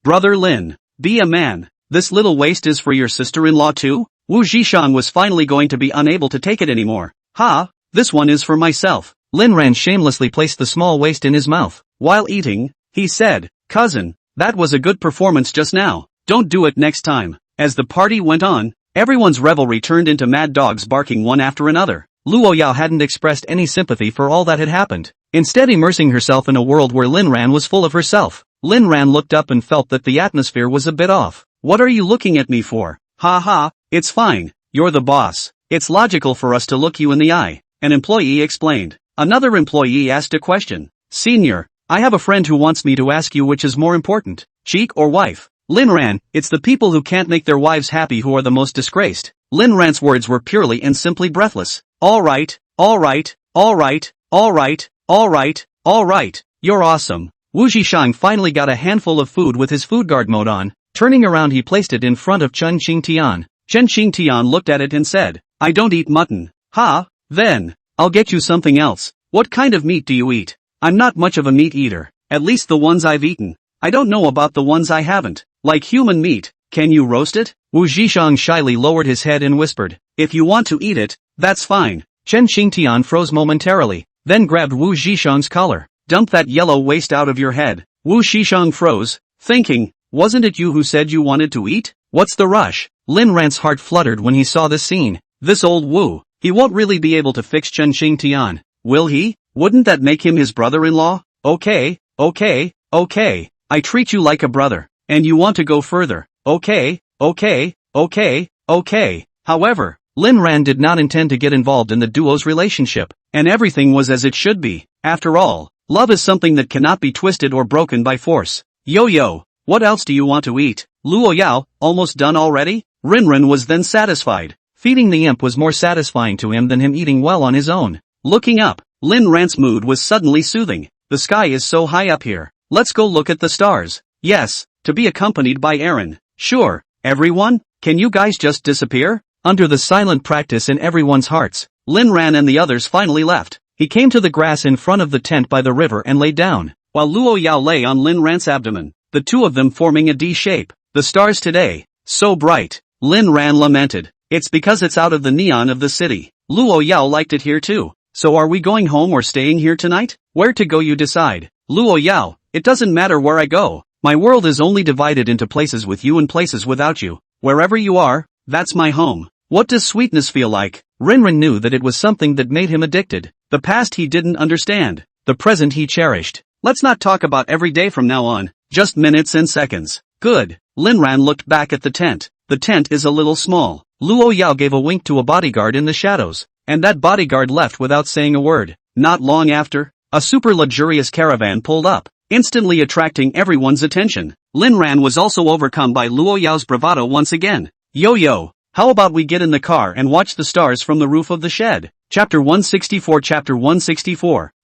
Brother Lin, be a man. This little waste is for your sister-in-law too? Wu Zhishang was finally going to be unable to take it anymore. Ha, this one is for myself. Lin Ran shamelessly placed the small waste in his mouth. While eating, he said, cousin, that was a good performance just now. Don't do it next time. As the party went on, everyone's revelry turned into mad dogs barking one after another. Luo Yao hadn't expressed any sympathy for all that had happened, instead immersing herself in a world where Lin Ran was full of herself. Lin Ran looked up and felt that the atmosphere was a bit off. What are you looking at me for? Ha ha, it's fine, you're the boss. It's logical for us to look you in the eye, an employee explained. Another employee asked a question. Senior, I have a friend who wants me to ask you which is more important, cheek or wife. Lin Ran, it's the people who can't make their wives happy who are the most disgraced. Lin Ran's words were purely and simply breathless. Alright, you're awesome. Wu Zhishang finally got a handful of food with his food guard mode on. Turning around, he placed it in front of Chen Xingtian. Chen Xingtian looked at it and said, I don't eat mutton. Ha, then, I'll get you something else. What kind of meat do you eat? I'm not much of a meat eater, at least the ones I've eaten. I don't know about the ones I haven't. Like human meat, can you roast it? Wu Zhishang shyly lowered his head and whispered, if you want to eat it, that's fine. Chen Xingtian froze momentarily, then grabbed Wu Zhishang's collar. Dump that yellow waste out of your head. Wu Zhishang froze, thinking, wasn't it you who said you wanted to eat? What's the rush? Lin Ran's heart fluttered when he saw this scene. This old Wu, he won't really be able to fix Chen Xingtian, will he? Wouldn't that make him his brother-in-law? Okay, I treat you like a brother, and you want to go further. Okay. However, Lin Ran did not intend to get involved in the duo's relationship, and everything was as it should be. After all, love is something that cannot be twisted or broken by force. Yo, what else do you want to eat? Luo Yao, almost done already? Rinrin was then satisfied. Feeding the imp was more satisfying to him than him eating well on his own. Looking up, Lin Ran's mood was suddenly soothing. The sky is so high up here. Let's go look at the stars. Yes, to be accompanied by Aaron. Sure, everyone, can you guys just disappear? Under the silent practice in everyone's hearts, Lin Ran and the others finally left. He came to the grass in front of the tent by the river and lay down, while Luo Yao lay on Lin Ran's abdomen, the two of them forming a D shape. The stars today, so bright, Lin Ran lamented. It's because it's out of the neon of the city. Luo Yao liked it here too. So are we going home or staying here tonight? Where to go you decide. Luo Yao, it doesn't matter where I go. My world is only divided into places with you and places without you. Wherever you are, that's my home. What does sweetness feel like? Rinrin knew that it was something that made him addicted. The past he didn't understand. The present he cherished. Let's not talk about every day from now on. Just minutes and seconds. Good. Lin Ran looked back at the tent. The tent is a little small. Luo Yao gave a wink to a bodyguard in the shadows, and that bodyguard left without saying a word. Not long after, a super luxurious caravan pulled up, instantly attracting everyone's attention. Lin Ran was also overcome by Luo Yao's bravado once again. Yo, how about we get in the car and watch the stars from the roof of the shed? Chapter 164.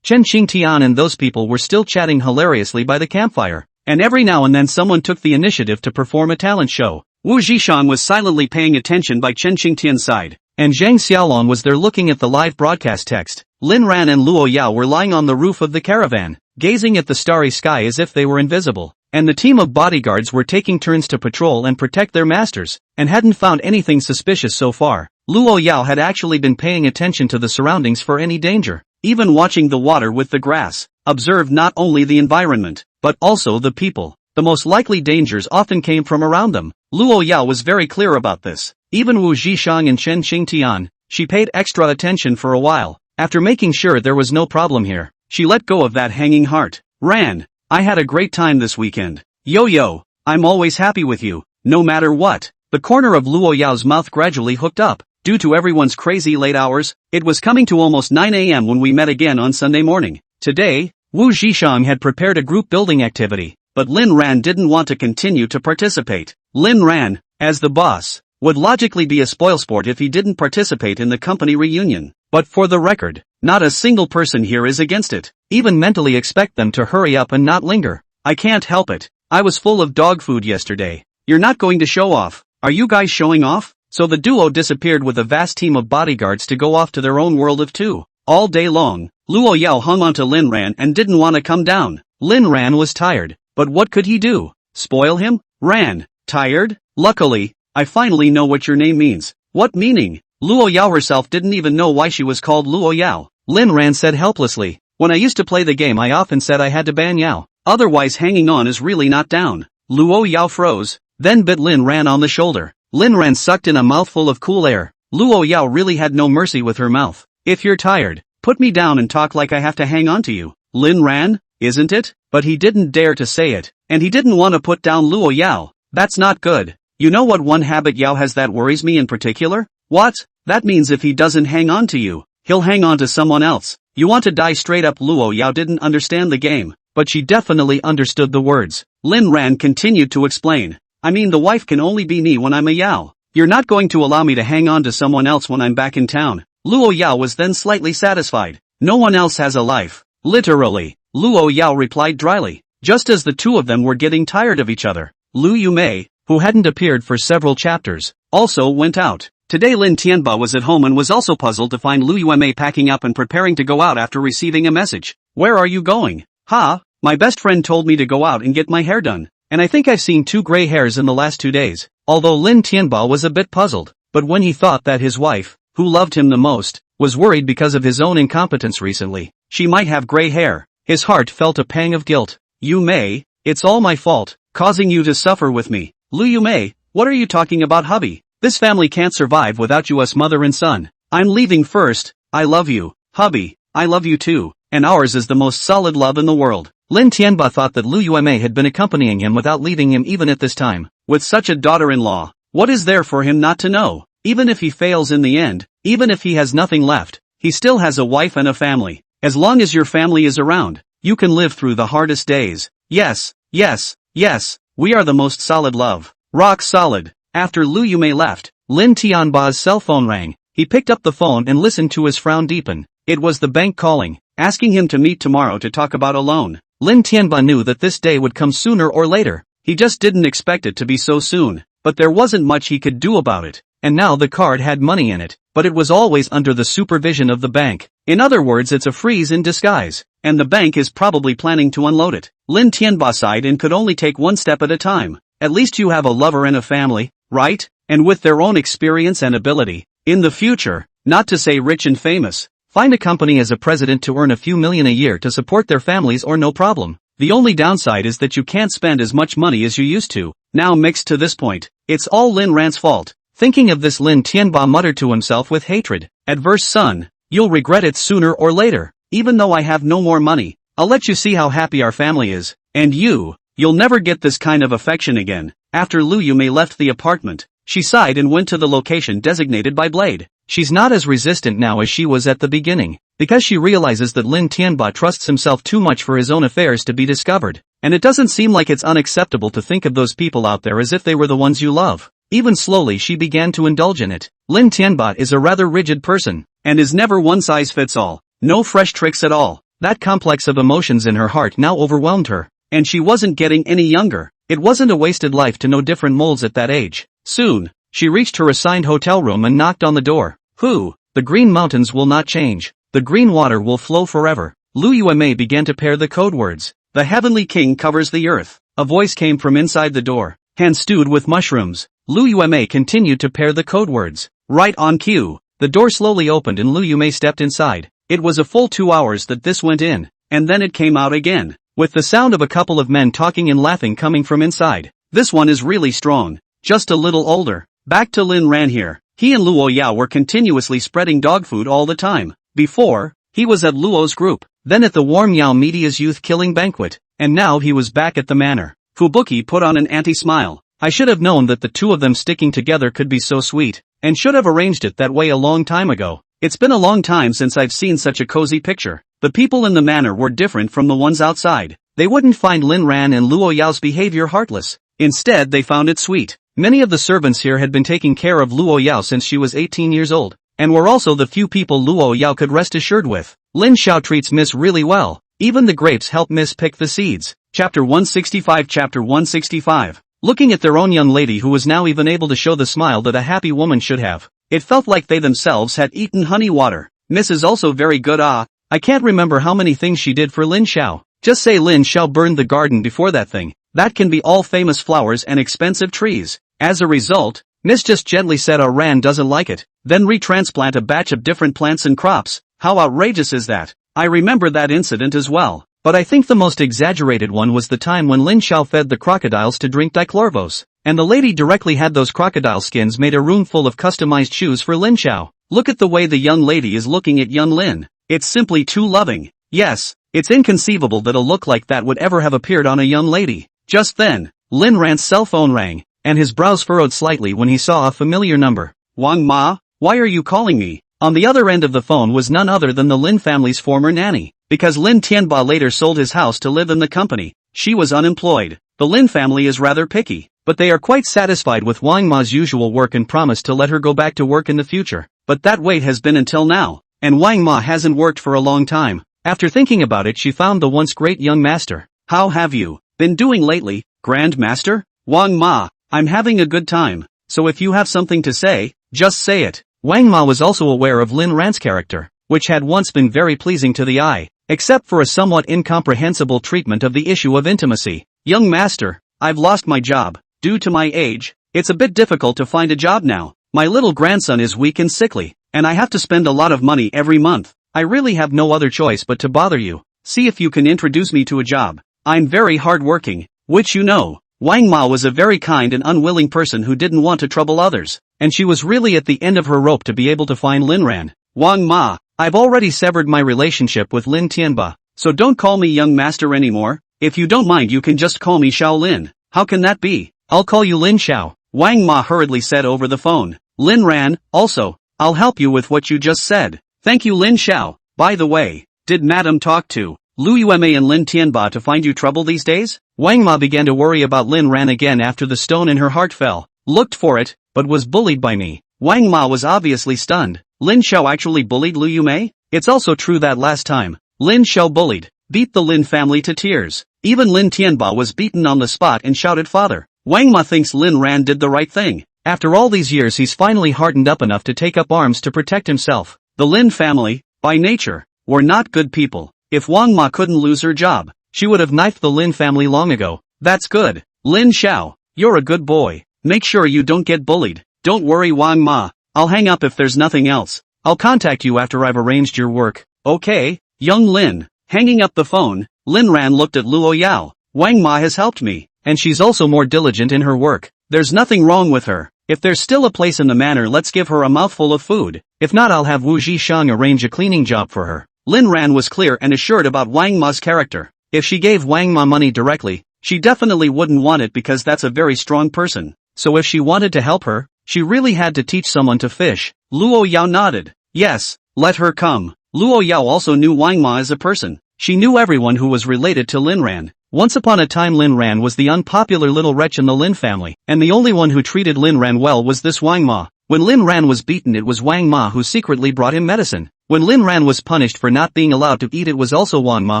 Chen Xingtian and those people were still chatting hilariously by the campfire, and every now and then someone took the initiative to perform a talent show. Wu Zhishang was silently paying attention by Chen Xingtian's side, and Zhang Xiaolong was there looking at the live broadcast text. Lin Ran and Luo Yao were lying on the roof of the caravan, gazing at the starry sky as if they were invisible, and the team of bodyguards were taking turns to patrol and protect their masters, and hadn't found anything suspicious so far. Luo Yao had actually been paying attention to the surroundings for any danger, even watching the water with the grass, observed not only the environment, but also the people. The most likely dangers often came from around them. Luo Yao was very clear about this. Even Wu Zhishang and Chen Xingtian, she paid extra attention for a while. After making sure there was no problem here, she let go of that hanging heart. Ran, I had a great time this weekend. Yo, I'm always happy with you, no matter what. The corner of Luo Yao's mouth gradually hooked up. Due to everyone's crazy late hours, it was coming to almost 9 a.m. when we met again on Sunday morning. Today, Wu Zhishang had prepared a group building activity, but Lin Ran didn't want to continue to participate. Lin Ran, as the boss, would logically be a spoilsport if he didn't participate in the company reunion. But for the record, not a single person here is against it. Even mentally expect them to hurry up and not linger. I can't help it. I was full of dog food yesterday. You're not going to show off. Are you guys showing off? So the duo disappeared with a vast team of bodyguards to go off to their own world of two. All day long, Luo Yao hung onto Lin Ran and didn't want to come down. Lin Ran was tired, but what could he do? Spoil him? Ran. Tired? Luckily, I finally know what your name means. What meaning? Luo Yao herself didn't even know why she was called Luo Yao. Lin Ran said helplessly. When I used to play the game I often said I had to ban Yao. Otherwise hanging on is really not down. Luo Yao froze, then bit Lin Ran on the shoulder. Lin Ran sucked in a mouthful of cool air. Luo Yao really had no mercy with her mouth. If you're tired, put me down and talk like I have to hang on to you. Lin Ran, isn't it? But he didn't dare to say it, and he didn't want to put down Luo Yao. That's not good. You know what one habit Yao has that worries me in particular? What? That means if he doesn't hang on to you, he'll hang on to someone else. You want to die straight up. Luo Yao didn't understand the game, but she definitely understood the words. Lin Ran continued to explain. I mean the wife can only be me when I'm a Yao. You're not going to allow me to hang on to someone else when I'm back in town. Luo Yao was then slightly satisfied. No one else has a life. Literally, Luo Yao replied dryly. Just as the two of them were getting tired of each other, Lu Yumei, who hadn't appeared for several chapters, also went out. Today Lin Tianba was at home and was also puzzled to find Lu Yumei packing up and preparing to go out after receiving a message. Where are you going? Ha, my best friend told me to go out and get my hair done. And I think I've seen 2 gray hairs in the last 2 days. Although Lin Tianba was a bit puzzled, but when he thought that his wife, who loved him the most, was worried because of his own incompetence recently, she might have gray hair, his heart felt a pang of guilt. You Mei, it's all my fault, causing you to suffer with me. Lu Yumei, what are you talking about, hubby? This family can't survive without you, us mother and son. I'm leaving first. I love you, hubby. I love you too, and ours is the most solid love in the world. Lin Tianba thought that Lu Yumei had been accompanying him without leaving him even at this time. With such a daughter-in-law, what is there for him not to know? Even if he fails in the end, even if he has nothing left, he still has a wife and a family. As long as your family is around, you can live through the hardest days. Yes, yes, yes, we are the most solid love. Rock solid. After Lu Yumei left, Lin Tianba's cell phone rang. He picked up the phone and listened to his frown deepen. It was the bank calling, asking him to meet tomorrow to talk about a loan. Lin Tianba knew that this day would come sooner or later. He just didn't expect it to be so soon, but there wasn't much he could do about it. And now the card had money in it, but it was always under the supervision of the bank. In other words, it's a freeze in disguise, and the bank is probably planning to unload it. Lin Tianba sighed and could only take one step at a time. At least you have a lover and a family, right? And with their own experience and ability, in the future, not to say rich and famous, find a company as a president to earn a few million a year to support their families or no problem. The only downside is that you can't spend as much money as you used to. Now mixed to this point, it's all Lin Ran's fault. Thinking of this, Lin Tianba muttered to himself with hatred. Adverse son, you'll regret it sooner or later. Even though I have no more money, I'll let you see how happy our family is. And you'll never get this kind of affection again. After Lu Yumei left the apartment, she sighed and went to the location designated by Blade. She's not as resistant now as she was at the beginning, because she realizes that Lin Tianba trusts himself too much for his own affairs to be discovered. And it doesn't seem like it's unacceptable to think of those people out there as if they were the ones you love. Even slowly she began to indulge in it. Lin Tianba is a rather rigid person, and is never one size fits all. No fresh tricks at all. That complex of emotions in her heart now overwhelmed her, and she wasn't getting any younger. It wasn't a wasted life to know different molds at that age. Soon, she reached her assigned hotel room and knocked on the door. Who? The green mountains will not change. The green water will flow forever. Lu Yumei began to pair the code words. The heavenly king covers the earth. A voice came from inside the door. Hand stewed with mushrooms. Lu Yumei continued to pair the code words. Right on cue. The door slowly opened and Lu Yumei stepped inside. It was a full 2 hours that this went in, and then it came out again, with the sound of a couple of men talking and laughing coming from inside. This one is really strong, just a little older. Back to Lin Ran here. He and Luo Yao were continuously spreading dog food all the time. Before, he was at Luo's group, then at the Warm Yao Media's youth killing banquet, and now he was back at the manor. Fubuki put on an anti-smile. I should have known that the two of them sticking together could be so sweet, and should have arranged it that way a long time ago. It's been a long time since I've seen such a cozy picture. The people in the manor were different from the ones outside. They wouldn't find Lin Ran and Luo Yao's behavior heartless. Instead they found it sweet. Many of the servants here had been taking care of Luo Yao since she was 18 years old, and were also the few people Luo Yao could rest assured with. Lin Xiao treats Miss really well. Even the grapes help Miss pick the seeds. Chapter 165. Chapter 165. Looking at their own young lady who was now even able to show the smile that a happy woman should have, it felt like they themselves had eaten honey water. Miss is also very good. I can't remember how many things she did for Lin Xiao. Just say Lin Xiao burned the garden before that thing. That can be all famous flowers and expensive trees. As a result, Miss just gently said Ran doesn't like it, then retransplant a batch of different plants and crops. How outrageous is that? I remember that incident as well, but I think the most exaggerated one was the time when Lin Xiao fed the crocodiles to drink dichlorvos, and the lady directly had those crocodile skins made a room full of customized shoes for Lin Xiao. Look at the way the young lady is looking at young Lin. It's simply too loving. Yes, it's inconceivable that a look like that would ever have appeared on a young lady. Just then, Lin Ran's cell phone rang, and his brows furrowed slightly when he saw a familiar number. Wang Ma, why are you calling me? On the other end of the phone was none other than the Lin family's former nanny. Because Lin Tianba later sold his house to live in the company, she was unemployed. The Lin family is rather picky, but they are quite satisfied with Wang Ma's usual work and promise to let her go back to work in the future. But that wait has been until now, and Wang Ma hasn't worked for a long time. After thinking about it, she found the once great young master. How have you been doing lately, Grand Master? Wang Ma, I'm having a good time, so if you have something to say, just say it. Wang Ma was also aware of Lin Ran's character, which had once been very pleasing to the eye, except for a somewhat incomprehensible treatment of the issue of intimacy. Young master, I've lost my job. Due to my age, it's a bit difficult to find a job now. My little grandson is weak and sickly, and I have to spend a lot of money every month. I really have no other choice but to bother you. See if you can introduce me to a job. I'm very hard-working, which you know. Wang Ma was a very kind and unwilling person who didn't want to trouble others, and she was really at the end of her rope to be able to find Lin Ran. Wang Ma, I've already severed my relationship with Lin Tianba, so don't call me young master anymore. If you don't mind, you can just call me Xiao Lin. How can that be? I'll call you Lin Xiao, Wang Ma hurriedly said over the phone. Lin Ran, also, I'll help you with what you just said. Thank you, Lin Xiao. By the way, did Madam talk to Lu Yueme and Lin Tianba to find you trouble these days? Wang Ma began to worry about Lin Ran again after the stone in her heart fell. Looked for it, but was bullied by me. Wang Ma was obviously stunned. Lin Xiao actually bullied Lu Yume? It's also true that last time, Lin Xiao beat the Lin family to tears. Even Lin Tianba was beaten on the spot and shouted father. Wang Ma thinks Lin Ran did the right thing. After all these years he's finally hardened up enough to take up arms to protect himself. The Lin family, by nature, were not good people. If Wang Ma couldn't lose her job, she would have knifed the Lin family long ago. That's good. Lin Xiao, you're a good boy. Make sure you don't get bullied. Don't worry, Wang Ma. I'll hang up if there's nothing else. I'll contact you after I've arranged your work. Okay, young Lin. Hanging up the phone, Lin Ran looked at Luo Yao. Wang Ma has helped me, and she's also more diligent in her work. There's nothing wrong with her. If there's still a place in the manor, let's give her a mouthful of food. If not, I'll have Wu Zhishang arrange a cleaning job for her. Lin Ran was clear and assured about Wang Ma's character. If she gave Wang Ma money directly, she definitely wouldn't want it because that's a very strong person. So if she wanted to help her, she really had to teach someone to fish. Luo Yao nodded. Yes, let her come. Luo Yao also knew Wang Ma as a person. She knew everyone who was related to Lin Ran. Once upon a time Lin Ran was the unpopular little wretch in the Lin family, and the only one who treated Lin Ran well was this Wang Ma. When Lin Ran was beaten, it was Wang Ma who secretly brought him medicine. When Lin Ran was punished for not being allowed to eat, it was also Wang Ma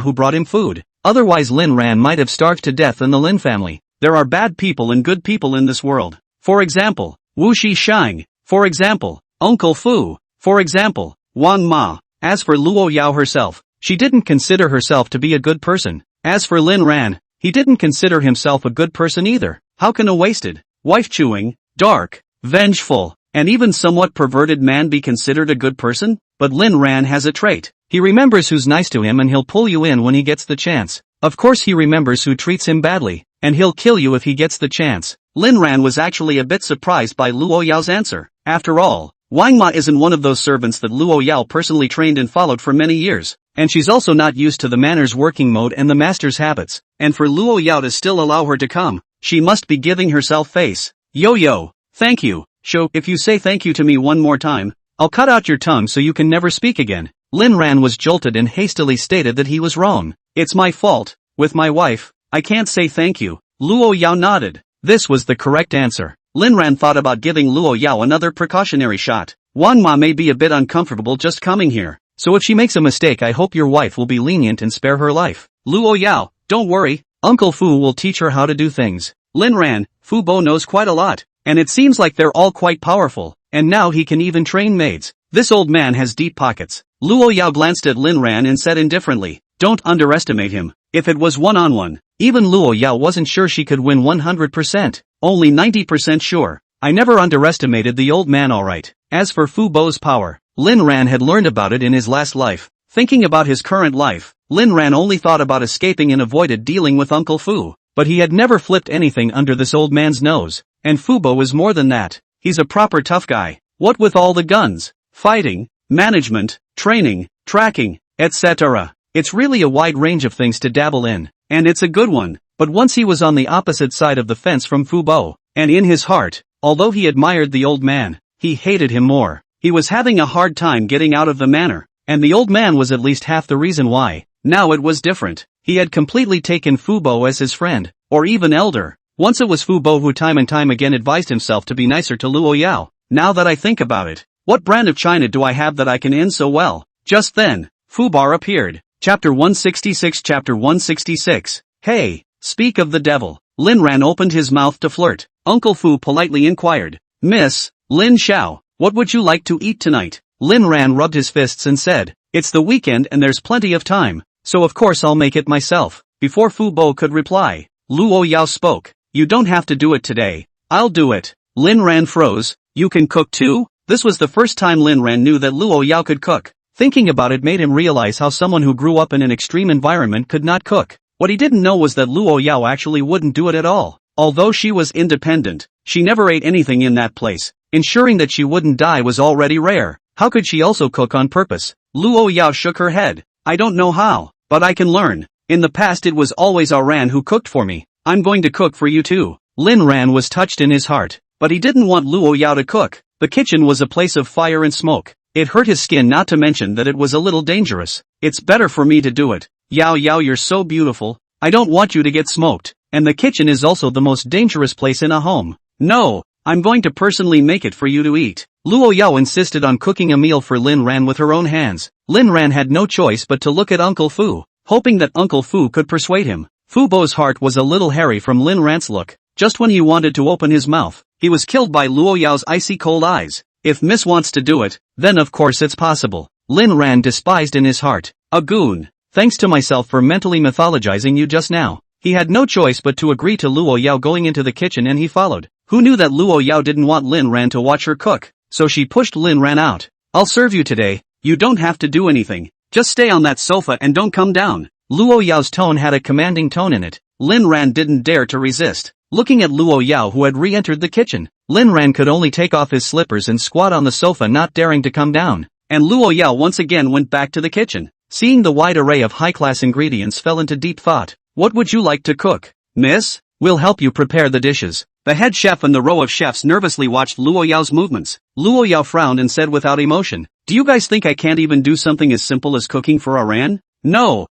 who brought him food. Otherwise Lin Ran might have starved to death in the Lin family. There are bad people and good people in this world. For example, Wu Shishang. For example, Uncle Fu. For example, Wang Ma. As for Luo Yao herself, she didn't consider herself to be a good person. As for Lin Ran, he didn't consider himself a good person either. How can a wasted, wife-chewing, dark, vengeful, and even somewhat perverted man be considered a good person? But Lin Ran has a trait. He remembers who's nice to him and he'll pull you in when he gets the chance. Of course he remembers who treats him badly, and he'll kill you if he gets the chance. Lin Ran was actually a bit surprised by Luo Yao's answer. After all, Wang Ma isn't one of those servants that Luo Yao personally trained and followed for many years, and she's also not used to the manor's working mode and the master's habits. And for Luo Yao to still allow her to come, She must be giving herself face. Yo, thank you. Sho, if you say thank you to me one more time, I'll cut out your tongue so you can never speak again. Lin Ran was jolted and hastily stated that he was wrong. It's my fault. With my wife, I can't say thank you. Luo Yao nodded. This was the correct answer. Lin Ran thought about giving Luo Yao another precautionary shot. Wang Ma may be a bit uncomfortable just coming here, so if she makes a mistake I hope your wife will be lenient and spare her life. Luo Yao, don't worry, Uncle Fu will teach her how to do things. Lin Ran, Fu Bo knows quite a lot, and it seems like they're all quite powerful, and now he can even train maids. This old man has deep pockets. Luo Yao glanced at Lin Ran and said indifferently, don't underestimate him. If it was one-on-one, even Luo Yao wasn't sure she could win 100%, only 90% sure. I never underestimated the old man alright. As for Fu Bo's power, Lin Ran had learned about it in his last life. Thinking about his current life, Lin Ran only thought about escaping and avoided dealing with Uncle Fu. But he had never flipped anything under this old man's nose. And Fu Bo is more than that. He's a proper tough guy. What with all the guns, fighting, management, training, tracking, etc. It's really a wide range of things to dabble in. And it's a good one. But once he was on the opposite side of the fence from Fu Bo, and in his heart, although he admired the old man, he hated him more. He was having a hard time getting out of the manor, and the old man was at least half the reason why. Now it was different. He had completely taken Fu Bo as his friend, or even elder. Once it was Fu Bo who time and time again advised himself to be nicer to Luo Yao. Now that I think about it, what brand of china do I have that I can end so well? Just then, Fu Bar appeared. Chapter 166. Chapter 166. Hey, speak of the devil. Lin Ran opened his mouth to flirt. Uncle Fu politely inquired, Miss Lin Xiao, what would you like to eat tonight? Lin Ran rubbed his fists and said, it's the weekend and there's plenty of time, so of course I'll make it myself. Before Fu Bo could reply, Luo Yao spoke, you don't have to do it today, I'll do it. Lin Ran froze, you can cook too? This was the first time Lin Ran knew that Luo Yao could cook. Thinking about it made him realize how someone who grew up in an extreme environment could not cook. What he didn't know was that Luo Yao actually wouldn't do it at all. Although she was independent, she never ate anything in that place. Ensuring that she wouldn't die was already rare. How could she also cook on purpose? Luo Yao shook her head. I don't know how, but I can learn. In the past it was always Ran who cooked for me. I'm going to cook for you too. Lin Ran was touched in his heart, but he didn't want Luo Yao to cook. The kitchen was a place of fire and smoke. It hurt his skin, not to mention that it was a little dangerous. It's better for me to do it. Yao, you're so beautiful. I don't want you to get smoked. And the kitchen is also the most dangerous place in a home. No, I'm going to personally make it for you to eat. Luo Yao insisted on cooking a meal for Lin Ran with her own hands. Lin Ran had no choice but to look at Uncle Fu, hoping that Uncle Fu could persuade him. Fu Bo's heart was a little hairy from Lin Ran's look. Just when he wanted to open his mouth, he was killed by Luo Yao's icy cold eyes. If Miss wants to do it, then of course it's possible. Lin Ran despised in his heart. A goon. Thanks to myself for mentally mythologizing you just now. He had no choice but to agree to Luo Yao going into the kitchen, and he followed. Who knew that Luo Yao didn't want Lin Ran to watch her cook? So she pushed Lin Ran out. I'll serve you today. You don't have to do anything. Just stay on that sofa and don't come down. Luo Yao's tone had a commanding tone in it. Lin Ran didn't dare to resist. Looking at Luo Yao, who had re-entered the kitchen, Lin Ran could only take off his slippers and squat on the sofa, not daring to come down. And Luo Yao once again went back to the kitchen. Seeing the wide array of high-class ingredients, fell into deep thought. What would you like to cook, miss? We'll help you prepare the dishes. The head chef and the row of chefs nervously watched Luo Yao's movements. Luo Yao frowned and said without emotion, do you guys think I can't even do something as simple as cooking for Ran? No,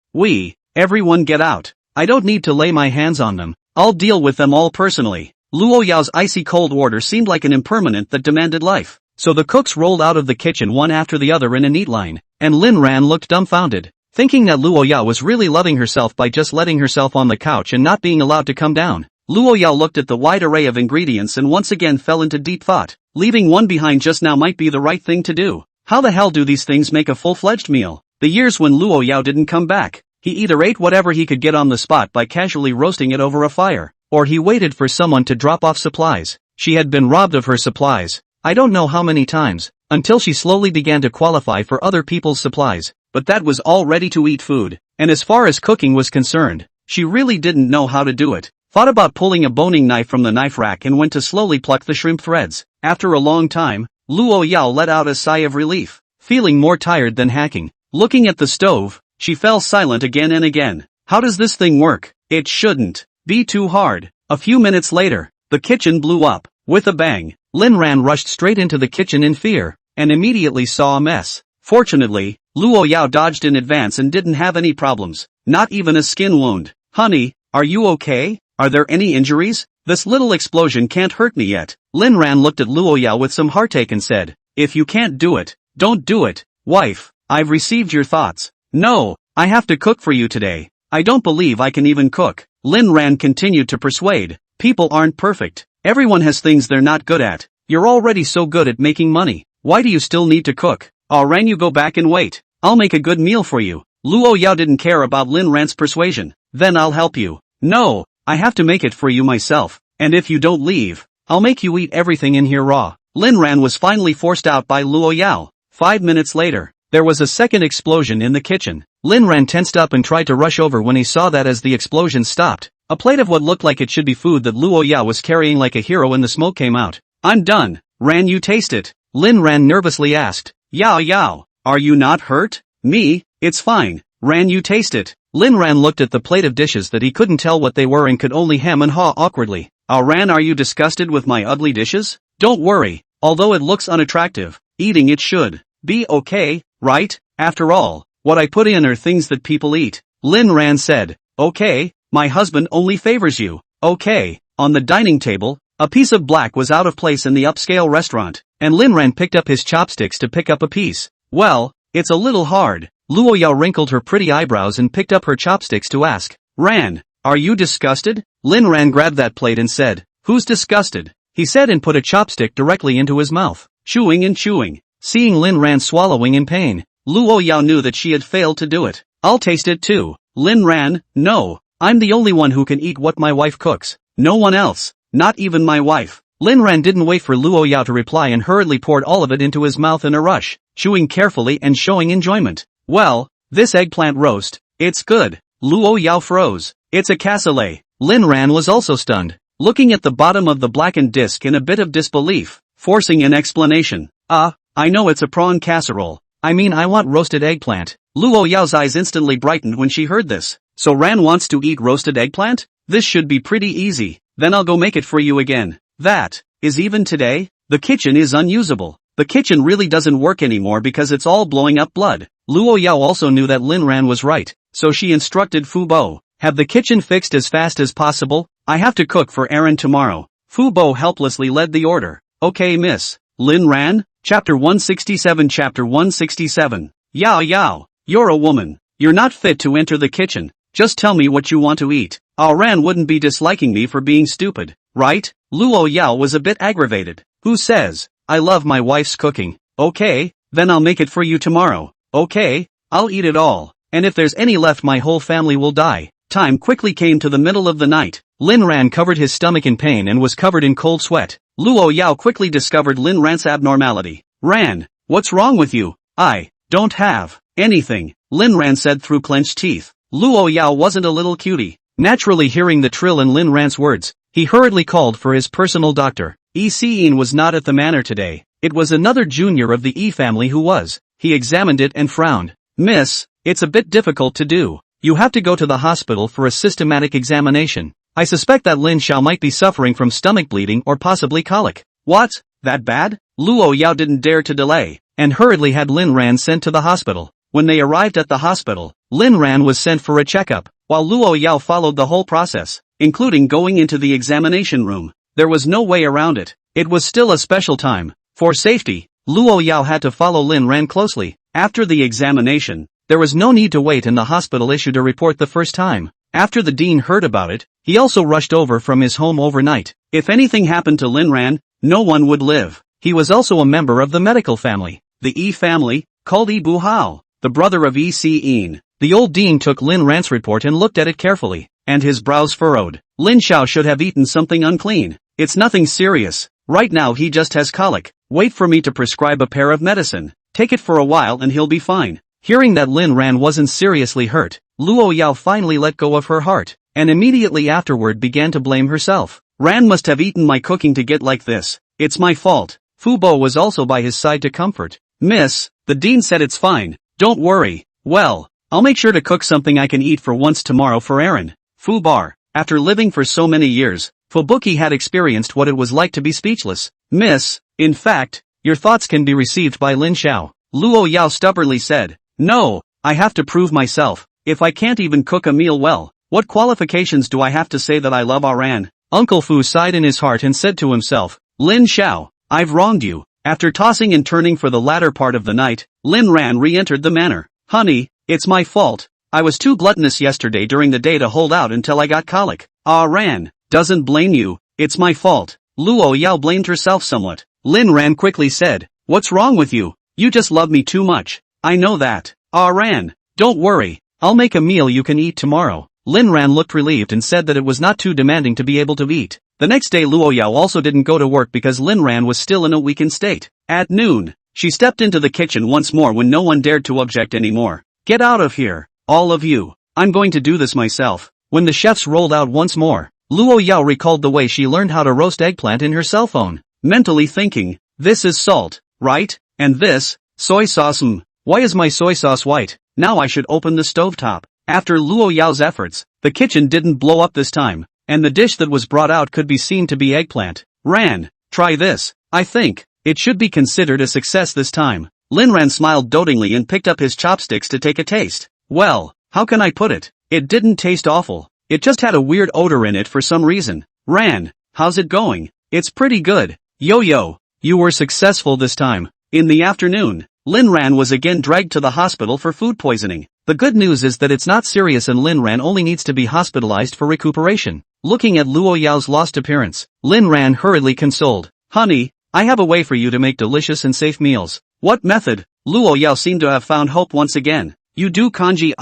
everyone get out. I don't need to lay my hands on them. I'll deal with them all personally. Luo Yao's icy cold order seemed like an impermanent that demanded life. So the cooks rolled out of the kitchen one after the other in a neat line, and Lin Ran looked dumbfounded, thinking that Luo Yao was really loving herself by just letting herself on the couch and not being allowed to come down. Luo Yao looked at the wide array of ingredients and once again fell into deep thought. Leaving one behind just now might be the right thing to do. How the hell do these things make a full-fledged meal? The years when Luo Yao didn't come back, he either ate whatever he could get on the spot by casually roasting it over a fire, or he waited for someone to drop off supplies. She had been robbed of her supplies, I don't know how many times, until she slowly began to qualify for other people's supplies, but that was all ready-to-eat food, and as far as cooking was concerned, she really didn't know how to do it. Thought about pulling a boning knife from the knife rack and went to slowly pluck the shrimp threads. After a long time, Luo Yao let out a sigh of relief, feeling more tired than hacking. Looking at the stove, she fell silent again and again. How does this thing work? It shouldn't be too hard. A few minutes later, the kitchen blew up. With a bang, Lin Ran rushed straight into the kitchen in fear, and immediately saw a mess. Fortunately, Luo Yao dodged in advance and didn't have any problems, not even a skin wound. Honey, are you okay? Are there any injuries? This little explosion can't hurt me yet. Lin Ran looked at Luo Yao with some heartache and said, if you can't do it, don't do it. Wife, I've received your thoughts. No, I have to cook for you today. I don't believe I can even cook. Lin Ran continued to persuade. People aren't perfect. Everyone has things they're not good at. You're already so good at making money. Why do you still need to cook? Oh, Ran, you go back and wait. I'll make a good meal for you. Luo Yao didn't care about Lin Ran's persuasion. Then I'll help you. No, I have to make it for you myself. And if you don't leave, I'll make you eat everything in here raw. Lin Ran was finally forced out by Luo Yao. 5 minutes later, there was a second explosion in the kitchen. Lin Ran tensed up and tried to rush over when he saw that as the explosion stopped, a plate of what looked like it should be food that Luo Yao was carrying like a hero and the smoke came out. I'm done. Ran, you taste it? Lin Ran nervously asked. Yao Yao, are you not hurt? Me? It's fine. Ran, you taste it? Lin Ran looked at the plate of dishes that he couldn't tell what they were and could only hem and haw awkwardly. Oh, Ran, are you disgusted with my ugly dishes? Don't worry, although it looks unattractive, eating it should be okay, right? After all, what I put in are things that people eat. Lin Ran said. Okay, my husband only favors you. Okay. On the dining table, a piece of black was out of place in the upscale restaurant, and Lin Ran picked up his chopsticks to pick up a piece. Well, it's a little hard. Luo Yao wrinkled her pretty eyebrows and picked up her chopsticks to ask, Ran, are you disgusted? Lin Ran grabbed that plate and said, who's disgusted? He said and put a chopstick directly into his mouth, chewing and chewing. Seeing Lin Ran swallowing in pain, Luo Yao knew that she had failed to do it. I'll taste it too. Lin Ran, no, I'm the only one who can eat what my wife cooks. No one else, not even my wife. Lin Ran didn't wait for Luo Yao to reply and hurriedly poured all of it into his mouth in a rush, chewing carefully and showing enjoyment. Well, this eggplant roast, it's good. Luo Yao froze. It's a cassoulet. Lin Ran was also stunned, looking at the bottom of the blackened disc in a bit of disbelief, forcing an explanation. I know it's a prawn casserole. I mean, I want roasted eggplant. Luo Yao's eyes instantly brightened when she heard this. So Ran wants to eat roasted eggplant? This should be pretty easy. Then I'll go make it for you again. That is even today? The kitchen is unusable. The kitchen really doesn't work anymore because it's all blowing up blood. Luo Yao also knew that Lin Ran was right, so she instructed Fu Bo, have the kitchen fixed as fast as possible. I have to cook for Aaron tomorrow. Fu Bo helplessly led the order. Okay, miss. Lin Ran? Chapter 167. Chapter 167. Yao Yao, you're a woman. You're not fit to enter the kitchen. Just tell me what you want to eat. Ran wouldn't be disliking me for being stupid, right? Luo Yao was a bit aggravated. Who says? I love my wife's cooking. Okay, then I'll make it for you tomorrow. Okay, I'll eat it all. And if there's any left, my whole family will die. Time quickly came to the middle of the night. Lin Ran covered his stomach in pain and was covered in cold sweat. Luo Yao quickly discovered Lin Ran's abnormality. Ran, what's wrong with you? I don't have anything, Lin Ran said through clenched teeth. Luo Yao wasn't a little cutie. Naturally, hearing the trill in Lin Ran's words, he hurriedly called for his personal doctor. Yi was not at the manor today. It was another junior of the Yi family who was. He examined it and frowned. Miss, it's a bit difficult to do. You have to go to the hospital for a systematic examination. I suspect that Lin Xiao might be suffering from stomach bleeding or possibly colic. What? That bad? Luo Yao didn't dare to delay, and hurriedly had Lin Ran sent to the hospital. When they arrived at the hospital, Lin Ran was sent for a checkup, while Luo Yao followed the whole process, including going into the examination room. There was no way around it. It was still a special time. For safety, Luo Yao had to follow Lin Ran closely. After the examination, there was no need to wait and the hospital issued a report the first time. After the dean heard about it, he also rushed over from his home overnight. If anything happened to Lin Ran, no one would live. He was also a member of the medical family. The Yi family, called Yi Bu Hao, the brother of Yi Si-in. The old dean took Lin Ran's report and looked at it carefully, and his brows furrowed. Lin Xiao should have eaten something unclean. It's nothing serious. Right now he just has colic. Wait for me to prescribe a pair of medicine. Take it for a while and he'll be fine. Hearing that Lin Ran wasn't seriously hurt, Luo Yao finally let go of her heart, and immediately afterward began to blame herself. Ran must have eaten my cooking to get like this. It's my fault. Fu Bo was also by his side to comfort. Miss, the dean said it's fine. Don't worry. Well, I'll make sure to cook something I can eat for once tomorrow for Aaron. Fu Bar. After living for so many years, Fubuki had experienced what it was like to be speechless. Miss, in fact, your thoughts can be received by Lin Xiao. Luo Yao stubbornly said. No, I have to prove myself. If I can't even cook a meal well, what qualifications do I have to say that I love Aran? Uncle Fu sighed in his heart and said to himself, Lin Xiao, I've wronged you. After tossing and turning for the latter part of the night, Lin Ran re-entered the manor. Honey, it's my fault. I was too gluttonous yesterday during the day to hold out until I got colic. Ran doesn't blame you, it's my fault. Luo Yao blamed herself somewhat. Lin Ran quickly said, what's wrong with you? You just love me too much. I know that. Ran, don't worry, I'll make a meal you can eat tomorrow. Lin Ran looked relieved and said that it was not too demanding to be able to eat. The next day Luo Yao also didn't go to work because Lin Ran was still in a weakened state. At noon, she stepped into the kitchen once more when no one dared to object anymore. Get out of here, all of you. I'm going to do this myself. When the chefs rolled out once more, Luo Yao recalled the way she learned how to roast eggplant in her cell phone, mentally thinking, this is salt, right? And this, soy sauce. Why is my soy sauce white? Now I should open the stovetop. After Luo Yao's efforts, the kitchen didn't blow up this time, and the dish that was brought out could be seen to be eggplant. Ran, try this. I think it should be considered a success this time. Lin Ran smiled dotingly and picked up his chopsticks to take a taste. Well, how can I put it? It didn't taste awful. It just had a weird odor in it for some reason. Ran, how's it going? It's pretty good. Yo, you were successful this time. In the afternoon, Lin Ran was again dragged to the hospital for food poisoning. The good news is that it's not serious and Lin Ran only needs to be hospitalized for recuperation. Looking at Luo Yao's lost appearance, Lin Ran hurriedly consoled. Honey, I have a way for you to make delicious and safe meals. What method? Luo Yao seemed to have found hope once again. You do kanji.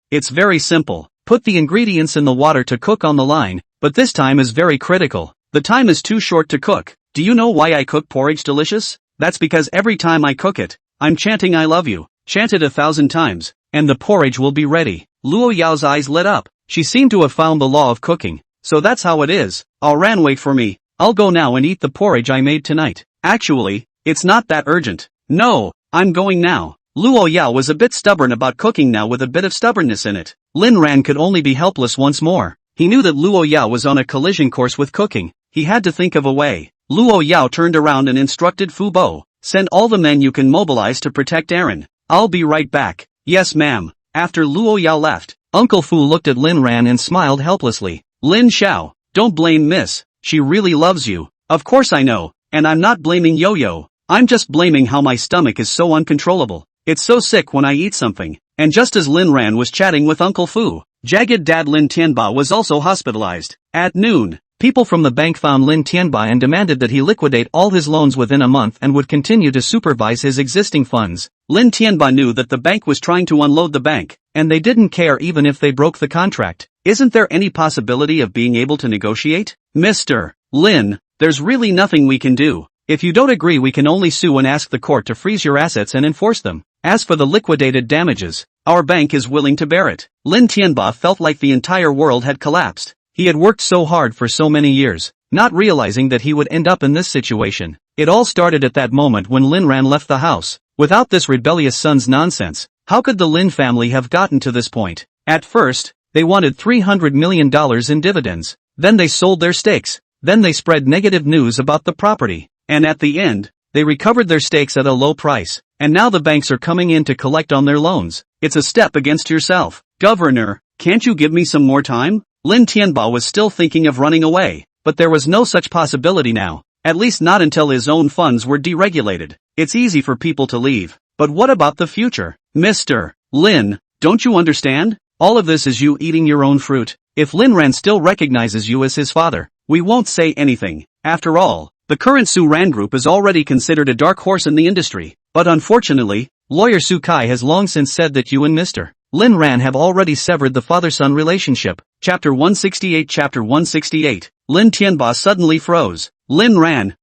It's very simple. Put the ingredients in the water to cook on the line, but this time is very critical. The time is too short to cook. Do you know why I cook porridge delicious? That's because every time I cook it, I'm chanting I love you. Chant it 1,000 times, and the porridge will be ready. Luo Yao's eyes lit up. She seemed to have found the law of cooking. So that's how it is. Ran, wait for me. I'll go now and eat the porridge I made tonight. Actually, it's not that urgent. No, I'm going now. Luo Yao was a bit stubborn about cooking now with a bit of stubbornness in it. Lin Ran could only be helpless once more. He knew that Luo Yao was on a collision course with cooking. He had to think of a way. Luo Yao turned around and instructed Fu Bo, send all the men you can mobilize to protect Aaron. I'll be right back. Yes ma'am. After Luo Yao left, Uncle Fu looked at Lin Ran and smiled helplessly. Lin Xiao, don't blame Miss. She really loves you. Of course I know, and I'm not blaming Yo-Yo. I'm just blaming how my stomach is so uncontrollable. It's so sick when I eat something. And just as Lin Ran was chatting with Uncle Fu, Jagged Dad Lin Tianba was also hospitalized. At noon, people from the bank found Lin Tianba and demanded that he liquidate all his loans within a month and would continue to supervise his existing funds. Lin Tianba knew that the bank was trying to unload the bank, and they didn't care even if they broke the contract. Isn't there any possibility of being able to negotiate? Mr. Lin, there's really nothing we can do. If you don't agree we can only sue and ask the court to freeze your assets and enforce them. As for the liquidated damages, our bank is willing to bear it. Lin Tianba felt like the entire world had collapsed. He had worked so hard for so many years, not realizing that he would end up in this situation. It all started at that moment when Lin Ran left the house. Without this rebellious son's nonsense, how could the Lin family have gotten to this point? At first, they wanted $300 million in dividends. Then they sold their stakes. Then they spread negative news about the property. And at the end, they recovered their stakes at a low price. And now the banks are coming in to collect on their loans. It's a step against yourself. Governor, can't you give me some more time? Lin Tianba was still thinking of running away, but there was no such possibility now. At least not until his own funds were deregulated. It's easy for people to leave. But what about the future? Mr. Lin, don't you understand? All of this is you eating your own fruit. If Lin Ran still recognizes you as his father, we won't say anything. After all, the current Su Ran group is already considered a dark horse in the industry. But unfortunately, lawyer Su Kai has long since said that you and Mr. Lin Ran have already severed the father-son relationship. Chapter 168. Chapter 168. Lin Tianba suddenly froze. Lin Ran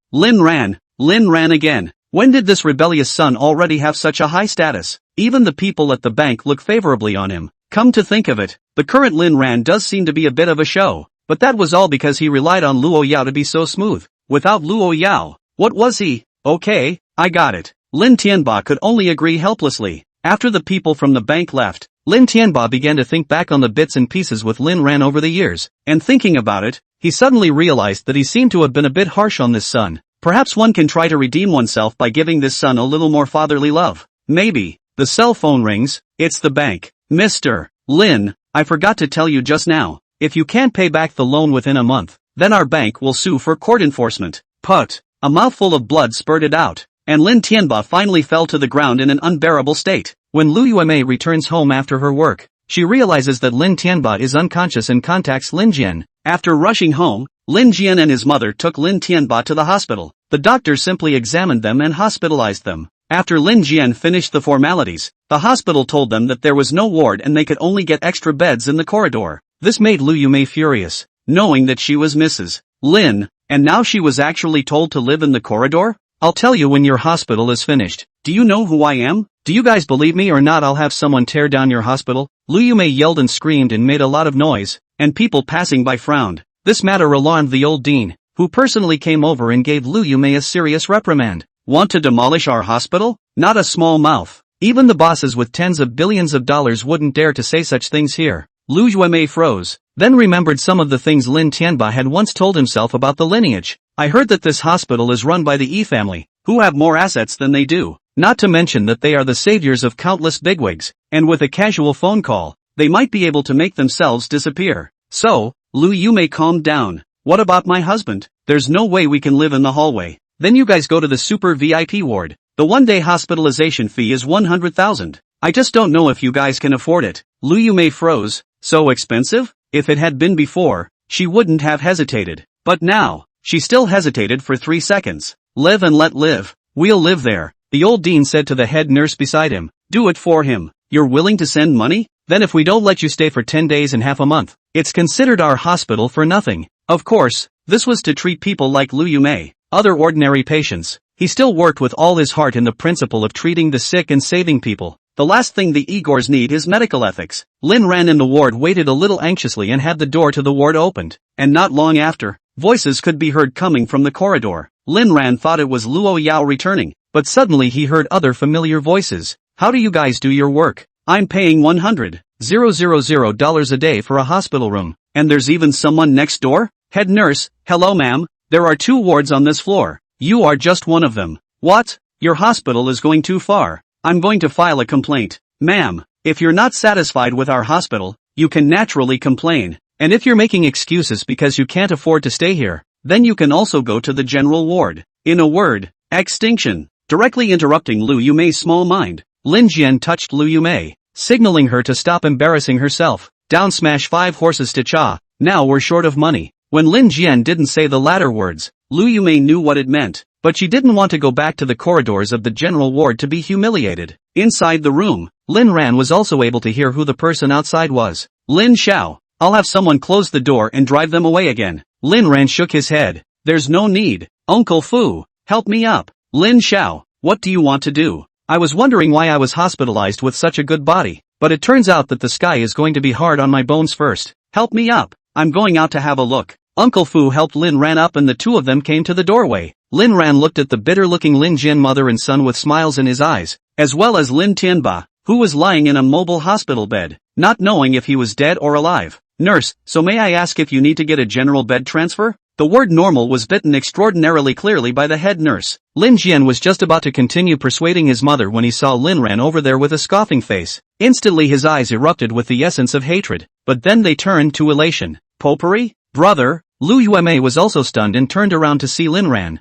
again. When did this rebellious son already have such a high status? Even the people at the bank look favorably on him. Come to think of it, the current Lin Ran does seem to be a bit of a show. But that was all because he relied on Luo Yao to be so smooth. Without Luo Yao, what was he? Okay, I got it. Lin Tianba could only agree helplessly. After the people from the bank left, Lin Tianba began to think back on the bits and pieces with Lin Ran over the years, and thinking about it, he suddenly realized that he seemed to have been a bit harsh on this son. Perhaps one can try to redeem oneself by giving this son a little more fatherly love. Maybe. The cell phone rings. It's the bank. Mr. Lin, I forgot to tell you just now. If you can't pay back the loan within a month, then our bank will sue for court enforcement. Put. A mouthful of blood spurted out, and Lin Tianba finally fell to the ground in an unbearable state. When Lu Yuemei returns home after her work, she realizes that Lin Tianba is unconscious and contacts Lin Jian. After rushing home, Lin Jian and his mother took Lin Tianba to the hospital. The doctors simply examined them and hospitalized them. After Lin Jian finished the formalities, the hospital told them that there was no ward and they could only get extra beds in the corridor. This made Lu Yuemei furious, knowing that she was Mrs. Lin, and now she was actually told to live in the corridor? I'll tell you when your hospital is finished. Do you know who I am? Do you guys believe me or not? I'll have someone tear down your hospital. Lu Yuemei yelled and screamed and made a lot of noise, and people passing by frowned. This matter alarmed the old dean, who personally came over and gave Lu Yuemei a serious reprimand. Want to demolish our hospital? Not a small mouth. Even the bosses with tens of billions of dollars wouldn't dare to say such things here. Lu Yuemei froze, then remembered some of the things Lin Tianba had once told himself about the lineage. I heard that this hospital is run by the Yi family, who have more assets than they do, not to mention that they are the saviors of countless bigwigs, and with a casual phone call, they might be able to make themselves disappear. So, Lu Yuemei calmed down. What about my husband? There's no way we can live in the hallway. Then you guys go to the super VIP ward. The one-day hospitalization fee is 100,000. I just don't know if you guys can afford it. Lu Yuemei froze. So expensive? If it had been before, she wouldn't have hesitated. But now, she still hesitated for 3 seconds. Live and let live. We'll live there, the old dean said to the head nurse beside him. Do it for him. You're willing to send money? Then if we don't let you stay for 10 days and half a month, it's considered our hospital for nothing. Of course, this was to treat people like Lu Yuemei, other ordinary patients. He still worked with all his heart in the principle of treating the sick and saving people. The last thing the Igors need is medical ethics. Lin ran in the ward, waited a little anxiously and had the door to the ward opened. And not long after, voices could be heard coming from the corridor. Lin Ran thought it was Luo Yao returning, but suddenly he heard other familiar voices. How do you guys do your work? I'm paying $100,000 a day for a hospital room, and there's even someone next door? Head nurse, hello ma'am, there are 2 wards on this floor. You are just one of them. What? Your hospital is going too far. I'm going to file a complaint. Ma'am, if you're not satisfied with our hospital, you can naturally complain. And if you're making excuses because you can't afford to stay here, then you can also go to the general ward. In a word, extinction. Directly interrupting Lu Yuemei's small mind, Lin Jian touched Lu Yuemei, signaling her to stop embarrassing herself. Down smash 5 horses to cha. Now we're short of money. When Lin Jian didn't say the latter words, Lu Yuemei knew what it meant, but she didn't want to go back to the corridors of the general ward to be humiliated. Inside the room, Lin Ran was also able to hear who the person outside was. Lin Xiao, I'll have someone close the door and drive them away again. Lin Ran shook his head. There's no need. Uncle Fu, help me up. Lin Xiao, what do you want to do? I was wondering why I was hospitalized with such a good body, but it turns out that the sky is going to be hard on my bones first. Help me up. I'm going out to have a look. Uncle Fu helped Lin Ran up and the 2 of them came to the doorway. Lin Ran looked at the bitter-looking Lin Jian mother and son with smiles in his eyes, as well as Lin Tianba, who was lying in a mobile hospital bed, not knowing if he was dead or alive. Nurse, so may I ask if you need to get a general bed transfer? The word normal was bitten extraordinarily clearly by the head nurse. Lin Jian was just about to continue persuading his mother when he saw Lin Ran over there with a scoffing face. Instantly his eyes erupted with the essence of hatred, but then they turned to elation. Popery? Brother? Lu Yuemei was also stunned and turned around to see Lin Ran.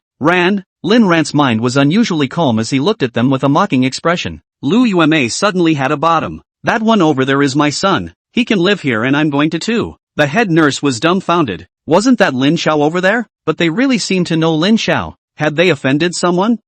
Lin Ran's mind was unusually calm as he looked at them with a mocking expression. Lu Yuemei suddenly had a bottom. That one over there is my son. He can live here and I'm going to too. The head nurse was dumbfounded. Wasn't that Lin Xiao over there? But they really seemed to know Lin Xiao. Had they offended someone?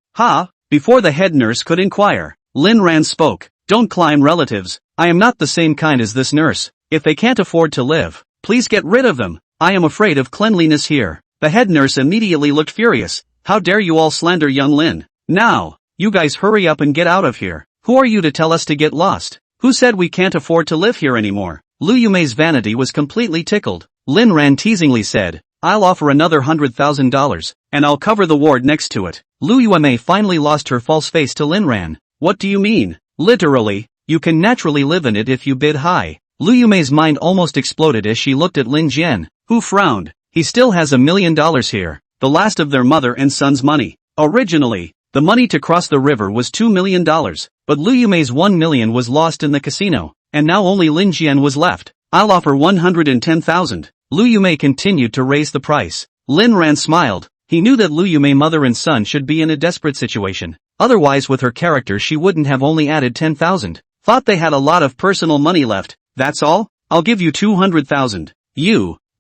Before the head nurse could inquire, Lin Ran spoke. Don't climb relatives. I am not the same kind as this nurse. If they can't afford to live, please get rid of them. I am afraid of cleanliness here. The head nurse immediately looked furious. How dare you all slander young Lin? Now, you guys hurry up and get out of here. Who are you to tell us to get lost? Who said we can't afford to live here anymore? Lu Yuemei's vanity was completely tickled. Lin Ran teasingly said, I'll offer another $100,000, and I'll cover the ward next to it. Lu Yuemei finally lost her false face to Lin Ran. What do you mean? Literally, you can naturally live in it if you bid high. Lu Yuemei's mind almost exploded as she looked at Lin Jian, who frowned. He still has $1 million here, the last of their mother and son's money. Originally, the money to cross the river was $2 million, but Liu Yumei's $1 million was lost in the casino, and now only Lin Jian was left. I'll offer 110,000. Liu Yumei continued to raise the price. Lin Ran smiled. He knew that Liu Yumei mother and son should be in a desperate situation. Otherwise with her character she wouldn't have only added 10,000. Thought they had a lot of personal money left. That's all? I'll give you 200,000.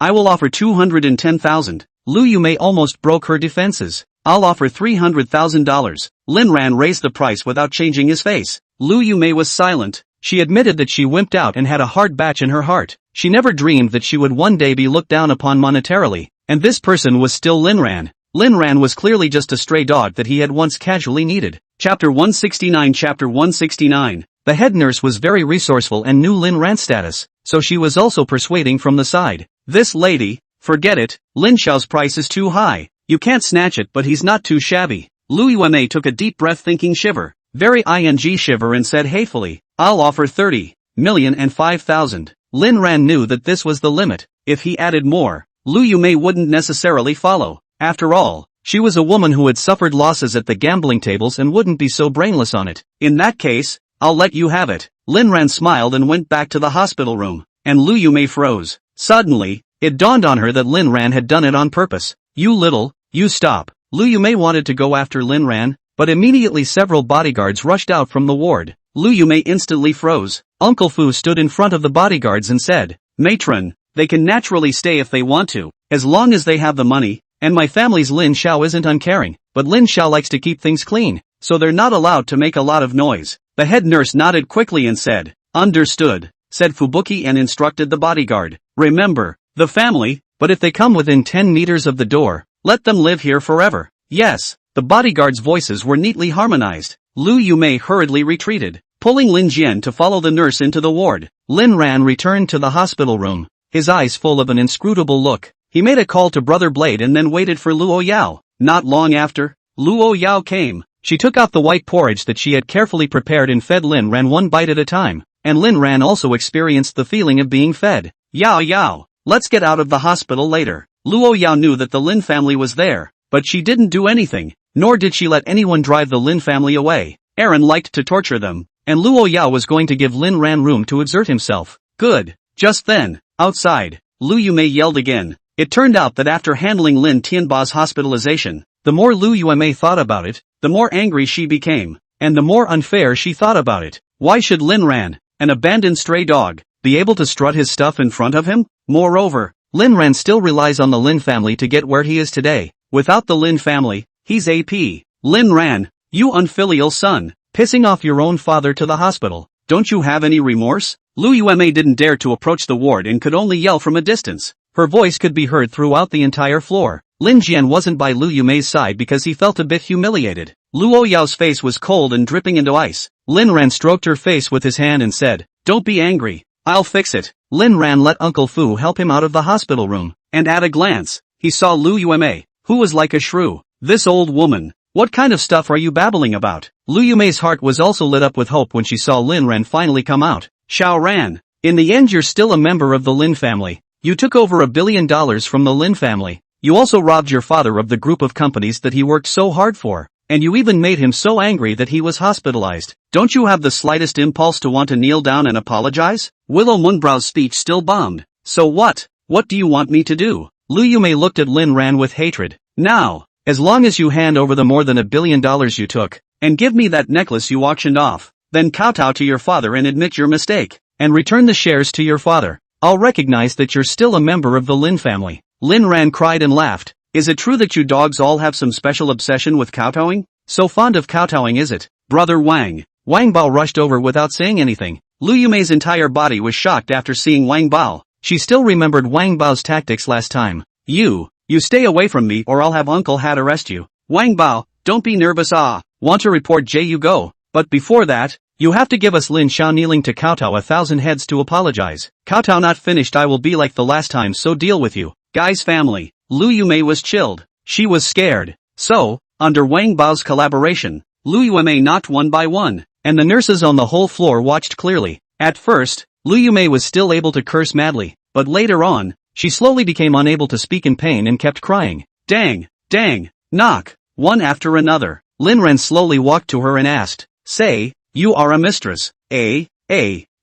I will offer 210,000. Liu Yumei almost broke her defenses. I'll offer $300,000. Lin Ran raised the price without changing his face. Liu Yumei was silent. She admitted that she wimped out and had a hard batch in her heart. She never dreamed that she would one day be looked down upon monetarily, and this person was still Lin Ran. Lin Ran was clearly just a stray dog that he had once casually needed. Chapter 169. Chapter 169. The head nurse was very resourceful and knew Lin Ran's status, so she was also persuading from the side. This lady, forget it, Lin Xiao's price is too high. You can't snatch it, but he's not too shabby. Liu Yumei took a deep breath thinking shiver, very ing shiver, and said hatefully, I'll offer 30,005,000. Lin Ran knew that this was the limit. If he added more, Liu Yumei wouldn't necessarily follow. After all, she was a woman who had suffered losses at the gambling tables and wouldn't be so brainless on it. In that case, I'll let you have it. Lin Ran smiled and went back to the hospital room, and Liu Yumei froze. Suddenly, it dawned on her that Lin Ran had done it on purpose. You stop. Liu Yumei wanted to go after Lin Ran, but immediately several bodyguards rushed out from the ward. Liu Yumei instantly froze. Uncle Fu stood in front of the bodyguards and said, Matron, they can naturally stay if they want to, as long as they have the money, and my family's Lin Xiao isn't uncaring, but Lin Xiao likes to keep things clean, so they're not allowed to make a lot of noise. The head nurse nodded quickly and said, Understood, said Fubuki, and instructed the bodyguard. Remember, the family, but if they come within 10 meters of the door, let them live here forever. Yes. The bodyguards' voices were neatly harmonized. Liu Yumei hurriedly retreated, pulling Lin Jian to follow the nurse into the ward. Lin Ran returned to the hospital room, his eyes full of an inscrutable look. He made a call to Brother Blade and then waited for Luo Yao. Not long after, Luo Yao came. She took out the white porridge that she had carefully prepared and fed Lin Ran one bite at a time, and Lin Ran also experienced the feeling of being fed. Yao, let's get out of the hospital later. Luo Yao knew that the Lin family was there, but she didn't do anything, nor did she let anyone drive the Lin family away. Aaron liked to torture them, and Luo Yao was going to give Lin Ran room to exert himself. Good. Just then, outside, Liu Yumei yelled again. It turned out that after handling Lin Tianba's hospitalization, the more Liu Yumei thought about it, the more angry she became, and the more unfair she thought about it. Why should Lin Ran, an abandoned stray dog, be able to strut his stuff in front of him? Moreover, Lin Ran still relies on the Lin family to get where he is today. Without the Lin family, he's AP. Lin Ran, you unfilial son, pissing off your own father to the hospital. Don't you have any remorse? Liu Yumei didn't dare to approach the ward and could only yell from a distance. Her voice could be heard throughout the entire floor. Lin Jian wasn't by Liu Yumei's side because he felt a bit humiliated. Luo Yao's face was cold and dripping into ice. Lin Ran stroked her face with his hand and said, Don't be angry. I'll fix it. Lin Ran let Uncle Fu help him out of the hospital room, and at a glance, he saw Liu Yumei, who was like a shrew. This old woman. What kind of stuff are you babbling about? Liu Yumei's heart was also lit up with hope when she saw Lin Ran finally come out. Xiao Ran. In the end you're still a member of the Lin family. You took over $1 billion from the Lin family. You also robbed your father of the group of companies that he worked so hard for. And you even made him so angry that he was hospitalized. Don't you have the slightest impulse to want to kneel down and apologize? Willow Moonbrow's speech still bombed. So what? What do you want me to do? Liu Yumei looked at Lin Ran with hatred. Now, as long as you hand over the more than $1 billion you took, and give me that necklace you auctioned off, then kowtow to your father and admit your mistake, and return the shares to your father, I'll recognize that you're still a member of the Lin family. Lin Ran cried and laughed. Is it true that you dogs all have some special obsession with kowtowing? So fond of kowtowing is it? Brother Wang. Wang Bao rushed over without saying anything. Liu Yumei's entire body was shocked after seeing Wang Bao. She still remembered Wang Bao's tactics last time. You stay away from me or I'll have Uncle Hat arrest you. Wang Bao, don't be nervous. Want to report J you go. But before that, you have to give us Lin Xiao kneeling to kowtow 1,000 heads to apologize. Kowtow not finished I will be like the last time, so deal with you. Guy's family. Liu Yumei was chilled. She was scared. So, under Wang Bao's collaboration, Liu Yumei knocked one by one, and the nurses on the whole floor watched clearly. At first, Liu Yumei was still able to curse madly, but later on, She slowly became unable to speak in pain and kept crying. Dang, dang, knock. One after another. Lin Ren slowly walked to her and asked, say, you are a mistress, eh?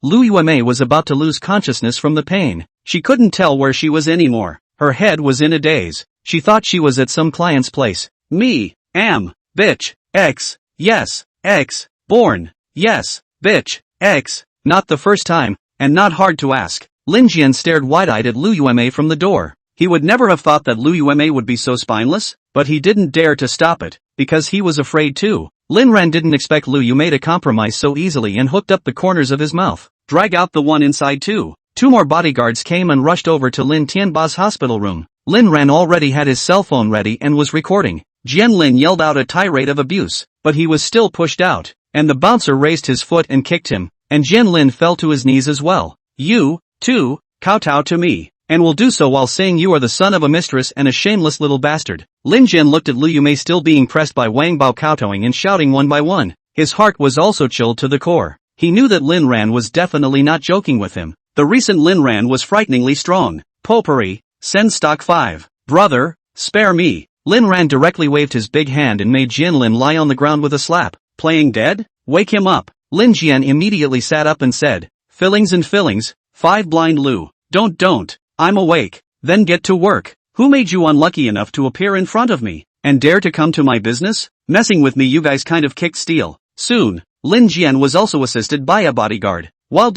Lu Yueme was about to lose consciousness from the pain. She couldn't tell where she was anymore. Her head was in a daze. She thought she was at some client's place. Me, am, bitch, X, yes, X, born, yes, bitch, X, not the first time, and not hard to ask. Lin Jian stared wide-eyed at Lu Yueme from the door. He would never have thought that Lu Yueme would be so spineless, but he didn't dare to stop it, because he was afraid too. Lin Ran didn't expect Lu Yueme to compromise so easily and hooked up the corners of his mouth. Drag out the one inside too. Two more bodyguards came and rushed over to Lin Tianba's hospital room. Lin Ran already had his cell phone ready and was recording. Jian Lin yelled out a tirade of abuse, but he was still pushed out, and the bouncer raised his foot and kicked him, and Jian Lin fell to his knees as well. You, too, kowtow to me, and will do so while saying you are the son of a mistress and a shameless little bastard. Lin Jian looked at Lu Yume still being pressed by Wang Bao kowtowing and shouting one by one. His heart was also chilled to the core. He knew that Lin Ran was definitely not joking with him. The recent Lin Ran was frighteningly strong. Potpourri, send stock 5. Brother, spare me. Lin Ran directly waved his big hand and made Jian Lin lie on the ground with a slap. Playing dead? Wake him up. Lin Jian immediately sat up and said, fillings and fillings, 5 blind Lu. Don't. I'm awake. Then get to work. Who made you unlucky enough to appear in front of me, and dare to come to my business? Messing with me you guys kind of kicked steel. Soon, Lin Jian was also assisted by a bodyguard. While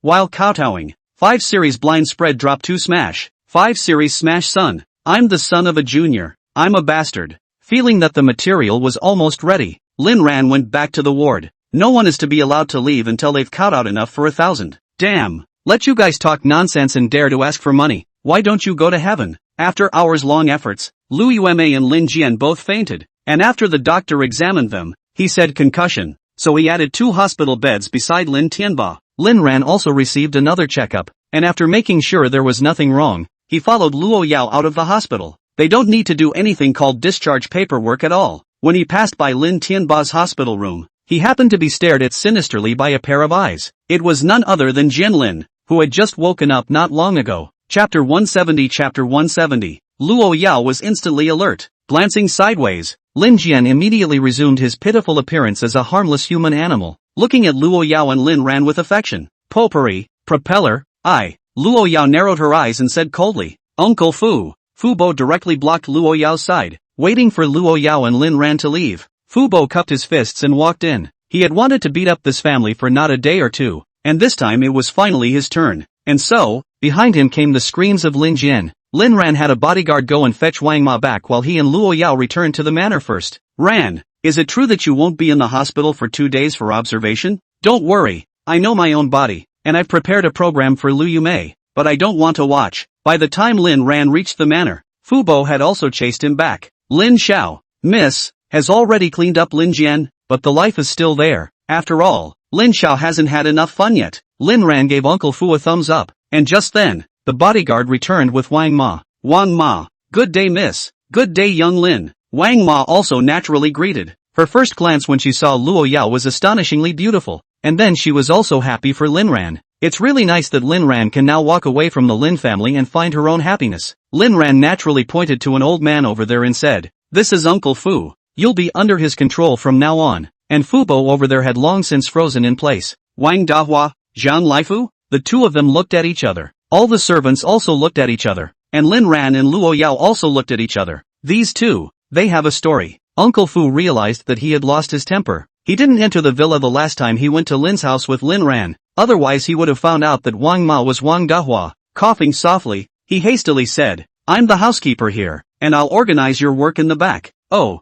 while kowtowing. 5 series blind spread drop 2 smash. 5 series smash son. I'm the son of a junior. I'm a bastard. Feeling that the material was almost ready, Lin Ran went back to the ward. No one is to be allowed to leave until they've kowtowed enough for 1,000. Damn. Let you guys talk nonsense and dare to ask for money. Why don't you go to heaven? After hours-long efforts, Lu Yueme and Lin Jian both fainted, and after the doctor examined them, he said concussion, so he added 2 hospital beds beside Lin Tianba. Lin Ran also received another checkup, and after making sure there was nothing wrong, he followed Luo Yao out of the hospital. They don't need to do anything called discharge paperwork at all. When he passed by Lin Tianba's hospital room, he happened to be stared at sinisterly by a pair of eyes. It was none other than Jian Lin, who had just woken up not long ago. Chapter 170. Luo Yao was instantly alert. Glancing sideways, Lin Jian immediately resumed his pitiful appearance as a harmless human animal. Looking at Luo Yao and Lin Ran with affection. Potpourri, propeller, I. Luo Yao narrowed her eyes and said coldly, Uncle Fu. Fu Bo directly blocked Luo Yao's side, waiting for Luo Yao and Lin Ran to leave. Fu Bo cupped his fists and walked in. He had wanted to beat up this family for not a day or two, and this time it was finally his turn. And so, behind him came the screams of Lin Jian. Lin Ran had a bodyguard go and fetch Wang Ma back while he and Luo Yao returned to the manor first. Ran, is it true that you won't be in the hospital for 2 days for observation? Don't worry, I know my own body, and I've prepared a program for Lu Yume, but I don't want to watch. By the time Lin Ran reached the manor, Fu Bo had also chased him back. Lin Xiao, miss, has already cleaned up Lin Jian, but the life is still there. After all, Lin Xiao hasn't had enough fun yet. Lin Ran gave Uncle Fu a thumbs up, and just then, the bodyguard returned with Wang Ma. Wang Ma, good day miss. Good day young Lin. Wang Ma also naturally greeted. Her first glance when she saw Luo Yao was astonishingly beautiful, and then she was also happy for Lin Ran. It's really nice that Lin Ran can now walk away from the Lin family and find her own happiness. Lin Ran naturally pointed to an old man over there and said, this is Uncle Fu. You'll be under his control from now on. And Fu Bo over there had long since frozen in place. Wang Dahua, Zhang Laifu? The two of them looked at each other. All the servants also looked at each other. And Lin Ran and Luo Yao also looked at each other. These two, they have a story. Uncle Fu realized that he had lost his temper. He didn't enter the villa the last time he went to Lin's house with Lin Ran. Otherwise he would have found out that Wang Ma was Wang Dahua. Coughing softly, he hastily said, I'm the housekeeper here, and I'll organize your work in the back. Oh,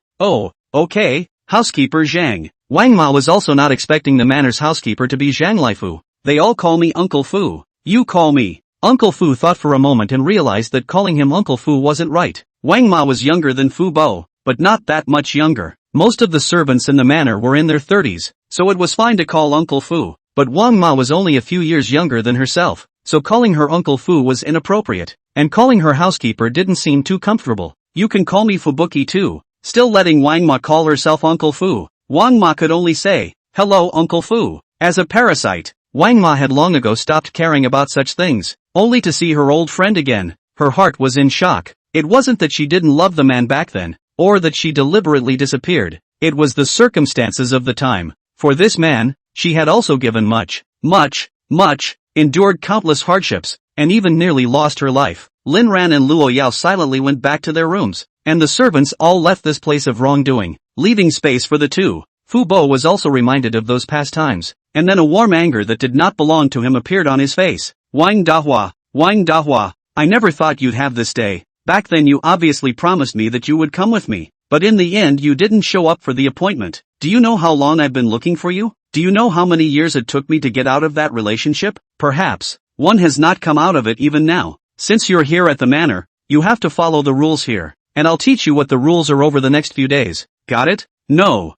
okay, housekeeper Zhang. Wang Ma was also not expecting the manor's housekeeper to be Zhang Laifu. They all call me Uncle Fu. You call me. Uncle Fu thought for a moment and realized that calling him Uncle Fu wasn't right. Wang Ma was younger than Fu Bo, but not that much younger. Most of the servants in the manor were in their 30s, so it was fine to call Uncle Fu. But Wang Ma was only a few years younger than herself, so calling her Uncle Fu was inappropriate, and calling her housekeeper didn't seem too comfortable. You can call me Fubuki too. Still letting Wang Ma call herself Uncle Fu, Wang Ma could only say, hello Uncle Fu. As a parasite, Wang Ma had long ago stopped caring about such things. only to see her old friend again. Her heart was in shock. It wasn't that she didn't love the man back then, or that she deliberately disappeared. It was the circumstances of the time. For this man, she had also given much, endured countless hardships, and even nearly lost her life. Lin Ran and Luo Yao silently went back to their rooms, and the servants all left this place of wrongdoing, leaving space for the two. Fu Bo was also reminded of those past times, and then a warm anger that did not belong to him appeared on his face. Wang Dahua, I never thought you'd have this day. Back then you obviously promised me that you would come with me, but in the end you didn't show up for the appointment. Do you know how long I've been looking for you? Do you know how many years it took me to get out of that relationship? Perhaps one has not come out of it even now. Since you're here at the manor, you have to follow the rules here, and I'll teach you what the rules are over the next few days. Got it? No.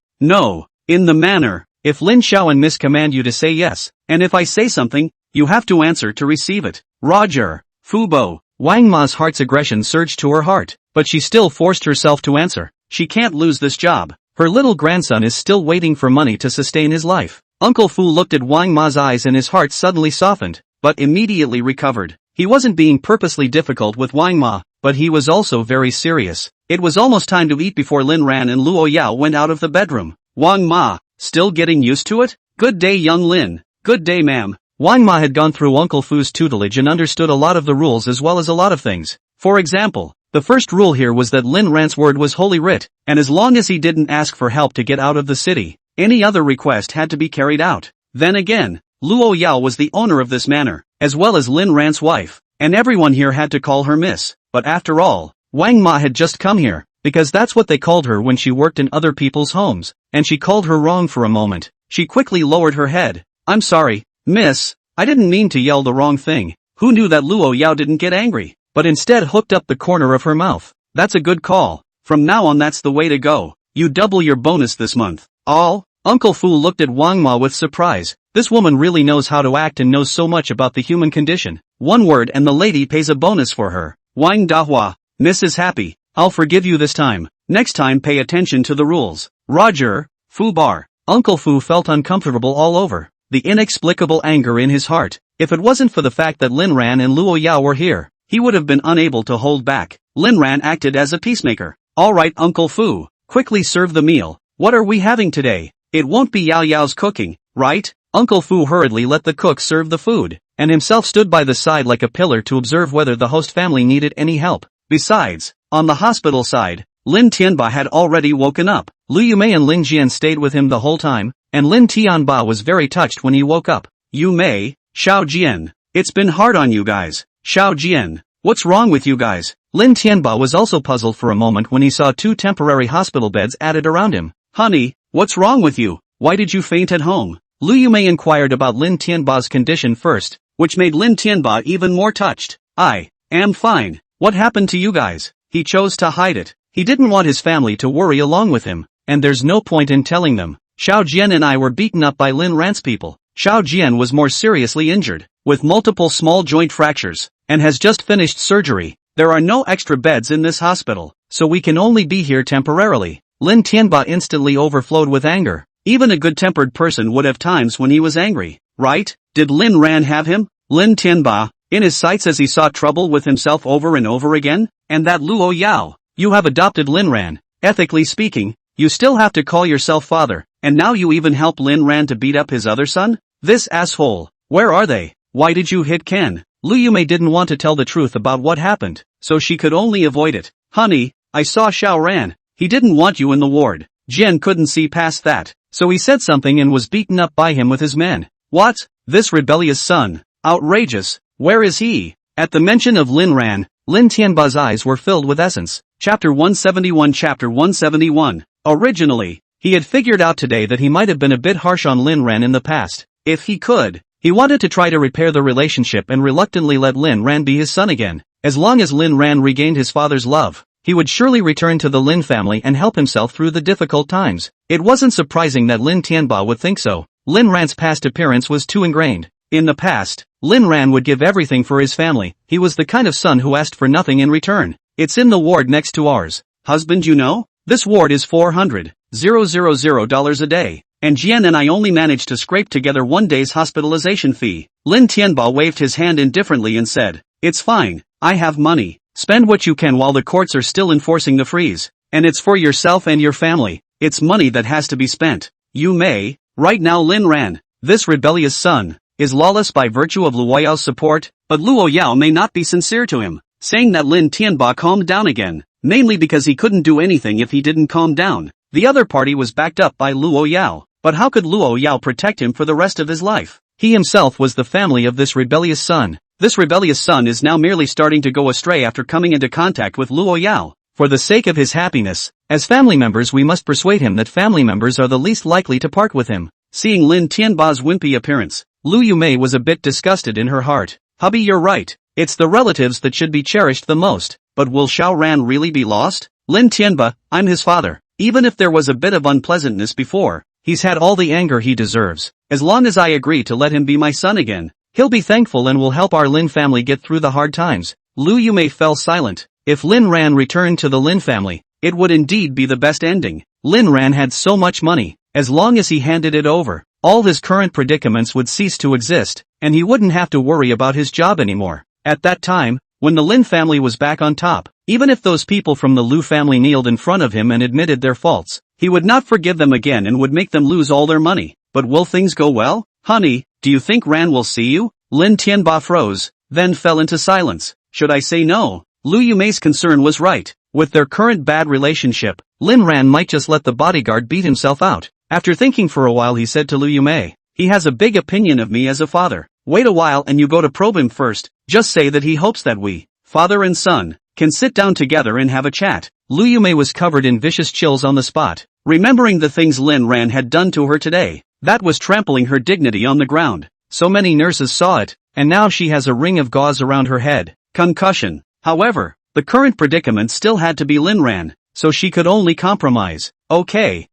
In the manor, if Lin Xiao and Miss command you to say yes, and if I say something, you have to answer to receive it. Roger. Fu Bo. Wang Ma's heart's aggression surged to her heart, but she still forced herself to answer. She can't lose this job. Her little grandson is still waiting for money to sustain his life. Uncle Fu looked at Wang Ma's eyes and his heart suddenly softened, but immediately recovered. He wasn't being purposely difficult with Wang Ma, but he was also very serious. It was almost time to eat before Lin Ran and Luo Yao went out of the bedroom. Wang Ma, still getting used to it? Good day young Lin. Good day ma'am. Wang Ma had gone through Uncle Fu's tutelage and understood a lot of the rules as well as a lot of things. For example, the first rule here was that Lin Ran's word was holy writ, and as long as he didn't ask for help to get out of the city, any other request had to be carried out. Then again, Luo Yao was the owner of this manor, as well as Lin Ran's wife, and everyone here had to call her miss. But after all, Wang Ma had just come here, because that's what they called her when she worked in other people's homes, and she called her wrong for a moment. She quickly lowered her head. I'm sorry, miss, I didn't mean to yell the wrong thing. Who knew that Luo Yao didn't get angry, but instead hooked up the corner of her mouth. That's a good call. From now on that's the way to go. You double your bonus this month. All? Uncle Fu looked at Wang Ma with surprise. This woman really knows how to act and knows so much about the human condition. One word and the lady pays a bonus for her. Wang Dahua, miss is happy. I'll forgive you this time. Next time pay attention to the rules. Roger. Fu Bar. Uncle Fu felt uncomfortable all over. The inexplicable anger in his heart. If it wasn't for the fact that Lin Ran and Luo Yao were here, he would have been unable to hold back. Lin Ran acted as a peacemaker. Alright Uncle Fu, quickly serve the meal. What are we having today? It won't be Yao Yao's cooking, right? Uncle Fu hurriedly let the cook serve the food, and himself stood by the side like a pillar to observe whether the host family needed any help. Besides, on the hospital side, Lin Tianba had already woken up. Lu Yumei and Ling Jian stayed with him the whole time, and Lin Tianba was very touched when he woke up. Yumei, Xiao Jian, it's been hard on you guys. Xiao Jian, what's wrong with you guys? Lin Tianba was also puzzled for a moment when he saw 2 temporary hospital beds added around him. Honey, what's wrong with you? Why did you faint at home? Lu Yumei inquired about Lin Tianba's condition first, which made Lin Tianba even more touched. I am fine. What happened to you guys? He chose to hide it. He didn't want his family to worry along with him, and there's no point in telling them. Xiao Jian and I were beaten up by Lin Ran's people. Xiao Jian was more seriously injured, with multiple small joint fractures, and has just finished surgery. There are no extra beds in this hospital, so we can only be here temporarily. Lin Tianba instantly overflowed with anger. Even a good-tempered person would have times when he was angry, right? Did Lin Ran have him? Lin Tianba, in his sights as he saw trouble with himself over and over again? And that Luo Yao, you have adopted Lin Ran. Ethically speaking, you still have to call yourself father, and now you even help Lin Ran to beat up his other son? This asshole, where are they? Why did you hit Ken? Lu Yumei didn't want to tell the truth about what happened, so she could only avoid it. Honey, I saw Xiao Ran. He didn't want you in the ward. Jian couldn't see past that, so he said something and was beaten up by him with his men. What? This rebellious son. Outrageous. Where is he? At the mention of Lin Ran, Lin Tianba's eyes were filled with essence. Chapter 171. Chapter 171. Originally, he had figured out today that he might have been a bit harsh on Lin Ran in the past. If he could, he wanted to try to repair the relationship and reluctantly let Lin Ran be his son again. As long as Lin Ran regained his father's love, he would surely return to the Lin family and help himself through the difficult times. It wasn't surprising that Lin Tianba would think so. Lin Ran's past appearance was too ingrained. In the past, Lin Ran would give everything for his family. He was the kind of son who asked for nothing in return. It's in the ward next to ours. Husband, you know? This ward is $400,000 a day, and Jian and I only managed to scrape together 1 day's hospitalization fee. Lin Tianba waved his hand indifferently and said, "It's fine, I have money. Spend what you can while the courts are still enforcing the freeze. And it's for yourself and your family. It's money that has to be spent. You may." Right now Lin Ran, this rebellious son, is lawless by virtue of Luo Yao's support, but Luo Yao may not be sincere to him, saying that Lin Tianba calmed down again, namely because he couldn't do anything if he didn't calm down. The other party was backed up by Luo Yao, but how could Luo Yao protect him for the rest of his life? He himself was the family of this rebellious son. This rebellious son is now merely starting to go astray after coming into contact with Luo Yao. For the sake of his happiness, as family members we must persuade him that family members are the least likely to part with him. Seeing Lin Tianba's wimpy appearance, Lu Yumei was a bit disgusted in her heart. Hubby, you're right. It's the relatives that should be cherished the most. But will Xiao Ran really be lost? Lin Tianba, I'm his father. Even if there was a bit of unpleasantness before, he's had all the anger he deserves. As long as I agree to let him be my son again, he'll be thankful and will help our Lin family get through the hard times. Lu Yumei fell silent. If Lin Ran returned to the Lin family, it would indeed be the best ending. Lin Ran had so much money. As long as he handed it over, all his current predicaments would cease to exist, and he wouldn't have to worry about his job anymore. At that time, when the Lin family was back on top, even if those people from the Lu family kneeled in front of him and admitted their faults, he would not forgive them again and would make them lose all their money. But will things go well? Honey, do you think Ran will see you? Lin Tianba froze, then fell into silence. Should I say no? Lu Yumei's concern was right. With their current bad relationship, Lin Ran might just let the bodyguard beat himself out. After thinking for a while he said to Lu Yumei, he has a big opinion of me as a father. Wait a while and you go to probe him first. Just say that he hopes that we, father and son, can sit down together and have a chat. Lu Yumei was covered in vicious chills on the spot, remembering the things Lin Ran had done to her today. That was trampling her dignity on the ground. So many nurses saw it, and now she has a ring of gauze around her head. Concussion. However, the current predicament still had to be Lin Ran, so she could only compromise. Okay,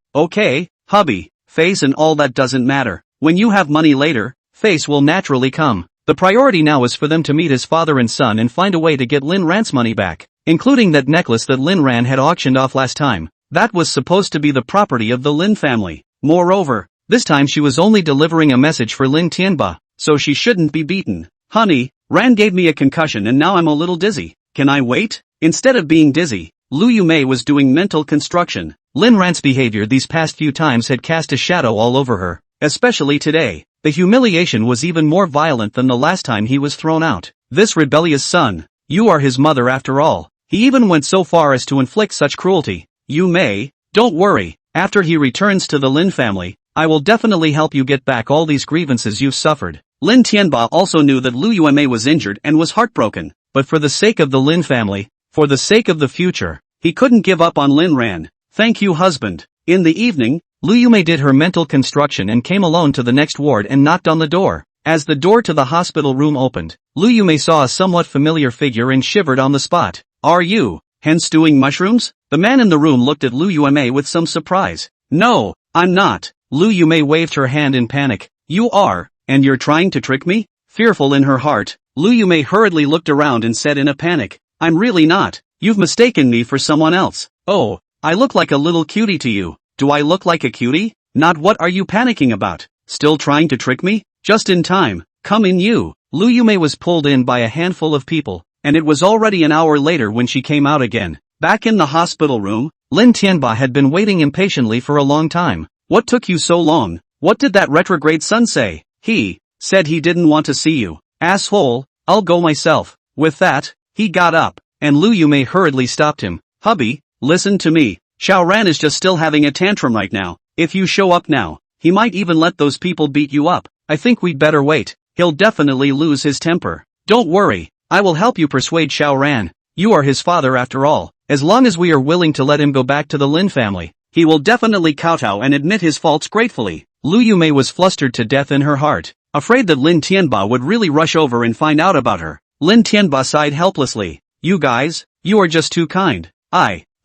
hubby, face and all that doesn't matter. When you have money later, face will naturally come. The priority now is for them to meet as father and son and find a way to get Lin Ran's money back, including that necklace that Lin Ran had auctioned off last time. That was supposed to be the property of the Lin family. Moreover, this time she was only delivering a message for Lin Tianba, so she shouldn't be beaten. Honey, Ran gave me a concussion and now I'm a little dizzy. Can I wait? Instead of being dizzy, Lu Yumei was doing mental construction. Lin Ran's behavior these past few times had cast a shadow all over her, especially today. The humiliation was even more violent than the last time he was thrown out. This rebellious son, you are his mother after all. He even went so far as to inflict such cruelty. Yumei, don't worry, after he returns to the Lin family, I will definitely help you get back all these grievances you've suffered. Lin Tianba also knew that Lu Yumei was injured and was heartbroken, but for the sake of the Lin family, for the sake of the future, he couldn't give up on Lin Ran. Thank you, husband. In the evening, Lu Yumei did her mental construction and came alone to the next ward and knocked on the door. As the door to the hospital room opened, Lu Yumei saw a somewhat familiar figure and shivered on the spot. Are you, hence stewing mushrooms? The man in the room looked at Lu Yumei with some surprise. No, I'm not. Lu Yumei waved her hand in panic. You are, and you're trying to trick me? Fearful in her heart, Lu Yumei hurriedly looked around and said in a panic, I'm really not. You've mistaken me for someone else. Oh, I look like a little cutie to you. Do I look like a cutie? Not. What are you panicking about? Still trying to trick me? Just in time. Come in you. Lu Yumei was pulled in by a handful of people, and it was already an hour later when she came out again. Back in the hospital room, Lin Tianba had been waiting impatiently for a long time. What took you so long? What did that retrograde son say? He said he didn't want to see you. Asshole, I'll go myself. With that, he got up, and Lu Yumei hurriedly stopped him. Hubby, listen to me. Xiao Ran is just still having a tantrum right now. If you show up now, he might even let those people beat you up. I think we'd better wait. He'll definitely lose his temper. Don't worry, I will help you persuade Xiao Ran. You are his father after all. As long as we are willing to let him go back to the Lin family, he will definitely kowtow and admit his faults gratefully. Lu Yumei was flustered to death in her heart, afraid that Lin Tianba would really rush over and find out about her. Lin Tianba sighed helplessly. You guys, you are just too kind.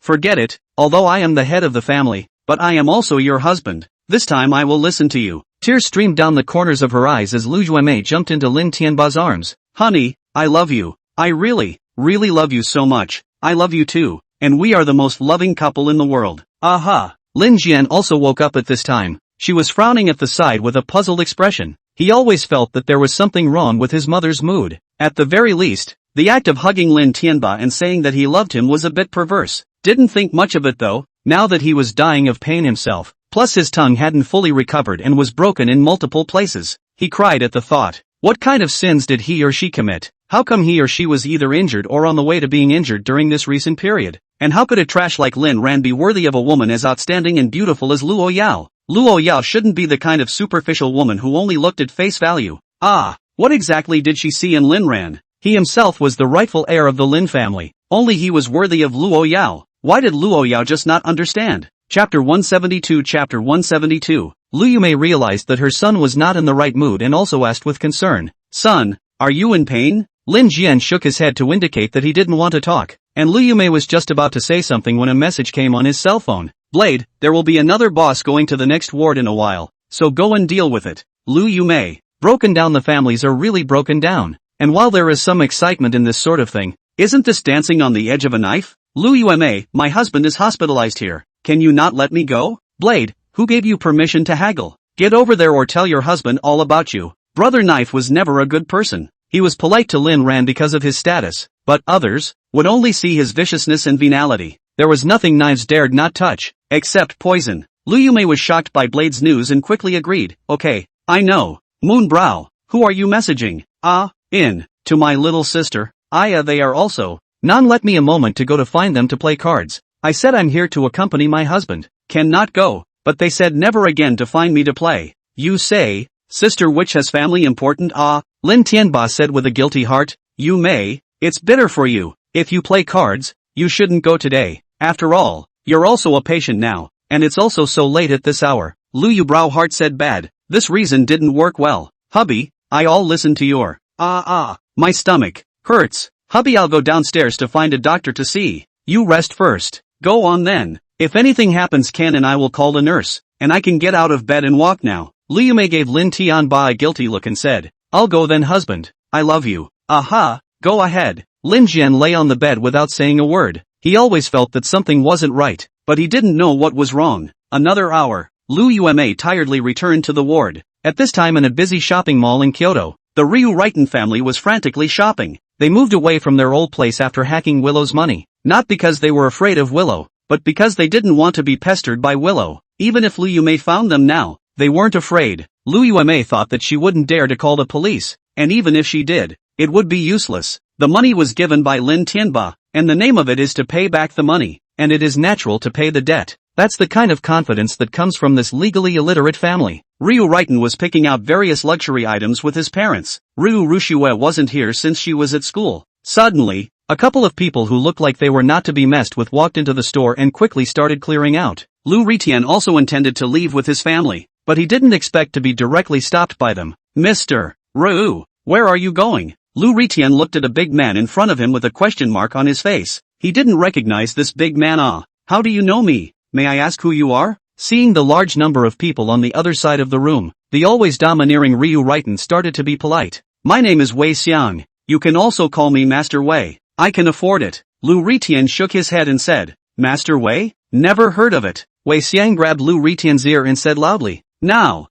Forget it, although I am the head of the family, but I am also your husband. This time I will listen to you. Tears streamed down the corners of her eyes as Lu Yumei jumped into Lin Tianba's arms. Honey, I love you. I really love you so much. I love you too, and we are the most loving couple in the world. Aha! Lin Jian also woke up at this time. She was frowning at the side with a puzzled expression. He always felt that there was something wrong with his mother's mood. At the very least, the act of hugging Lin Tianba and saying that he loved him was a bit perverse. Didn't think much of it though, now that he was dying of pain himself. Plus his tongue hadn't fully recovered and was broken in multiple places. He cried at the thought. What kind of sins did he or she commit? How come he or she was either injured or on the way to being injured during this recent period? And how could a trash like Lin Ran be worthy of a woman as outstanding and beautiful as Luo Yao? Luo Yao shouldn't be the kind of superficial woman who only looked at face value. What exactly did she see in Lin Ran? He himself was the rightful heir of the Lin family. Only he was worthy of Luo Yao. Why did Luo Yao just not understand? Chapter 172. Chapter 172. Lu Yumei realized that her son was not in the right mood and also asked with concern. Son, are you in pain? Lin Jian shook his head to indicate that he didn't want to talk, and Lu Yumei was just about to say something when a message came on his cell phone. Blade, there will be another boss going to the next ward in a while, so go and deal with it. Lu Yumei. Broken down. The families are really broken down. And while there is some excitement in this sort of thing, isn't this dancing on the edge of a knife? Lu Yumei, my husband is hospitalized here. Can you not let me go? Blade, who gave you permission to haggle? Get over there or tell your husband all about you. Brother Knife was never a good person. He was polite to Lin Ran because of his status, but others would only see his viciousness and venality. There was nothing Knives dared not touch, except poison. Lu Yumei was shocked by Blade's news and quickly agreed. Okay, I know. Moonbrow, who are you messaging? To my little sister. They are also. Nan, let me a moment to go to find them to play cards. I said I'm here to accompany my husband. Cannot go, but they said never again to find me to play. You say, sister which has family important? Lin Tianba said with a guilty heart. You may. It's bitter for you. If you play cards, you shouldn't go today. After all, you're also a patient now, and it's also so late at this hour. Lu Yubrow heart said bad. This reason didn't work well. Hubby, I all listen to your. My stomach hurts. Hubby, I'll go downstairs to find a doctor to see. You rest first. Go on then. If anything happens, Ken and I will call the nurse, and I can get out of bed and walk now. Lu Yumei gave Lin Tianba a guilty look and said, I'll go then, husband. I love you. Go ahead. Lin Jian lay on the bed without saying a word. He always felt that something wasn't right, but he didn't know what was wrong. Another hour. Lu Yumei tiredly returned to the ward. At this time in a busy shopping mall in Kyoto, the Ryu Righton family was frantically shopping. They moved away from their old place after hacking Willow's money, not because they were afraid of Willow, but because they didn't want to be pestered by Willow. Even if Lu Yumei found them now, they weren't afraid. Lu Yumei thought that she wouldn't dare to call the police, and even if she did, it would be useless. The money was given by Lin Tianba, and the name of it is to pay back the money, and it is natural to pay the debt. That's the kind of confidence that comes from this legally illiterate family. Ryu Righton was picking out various luxury items with his parents. Ryu Rushue wasn't here since she was at school. Suddenly, a couple of people who looked like they were not to be messed with walked into the store and quickly started clearing out. Lu Ritian also intended to leave with his family, but he didn't expect to be directly stopped by them. Mr. Ryu, where are you going? Lu Ritian looked at a big man in front of him with a question mark on his face. He didn't recognize this big man. How do you know me? May I ask who you are? Seeing the large number of people on the other side of the room, the always domineering Ryu Righton started to be polite. My name is Wei Xiang. You can also call me Master Wei. I can afford it. Lu Ritian shook his head and said, Master Wei? Never heard of it. Wei Xiang grabbed Lu Ritian's ear and said loudly, Now,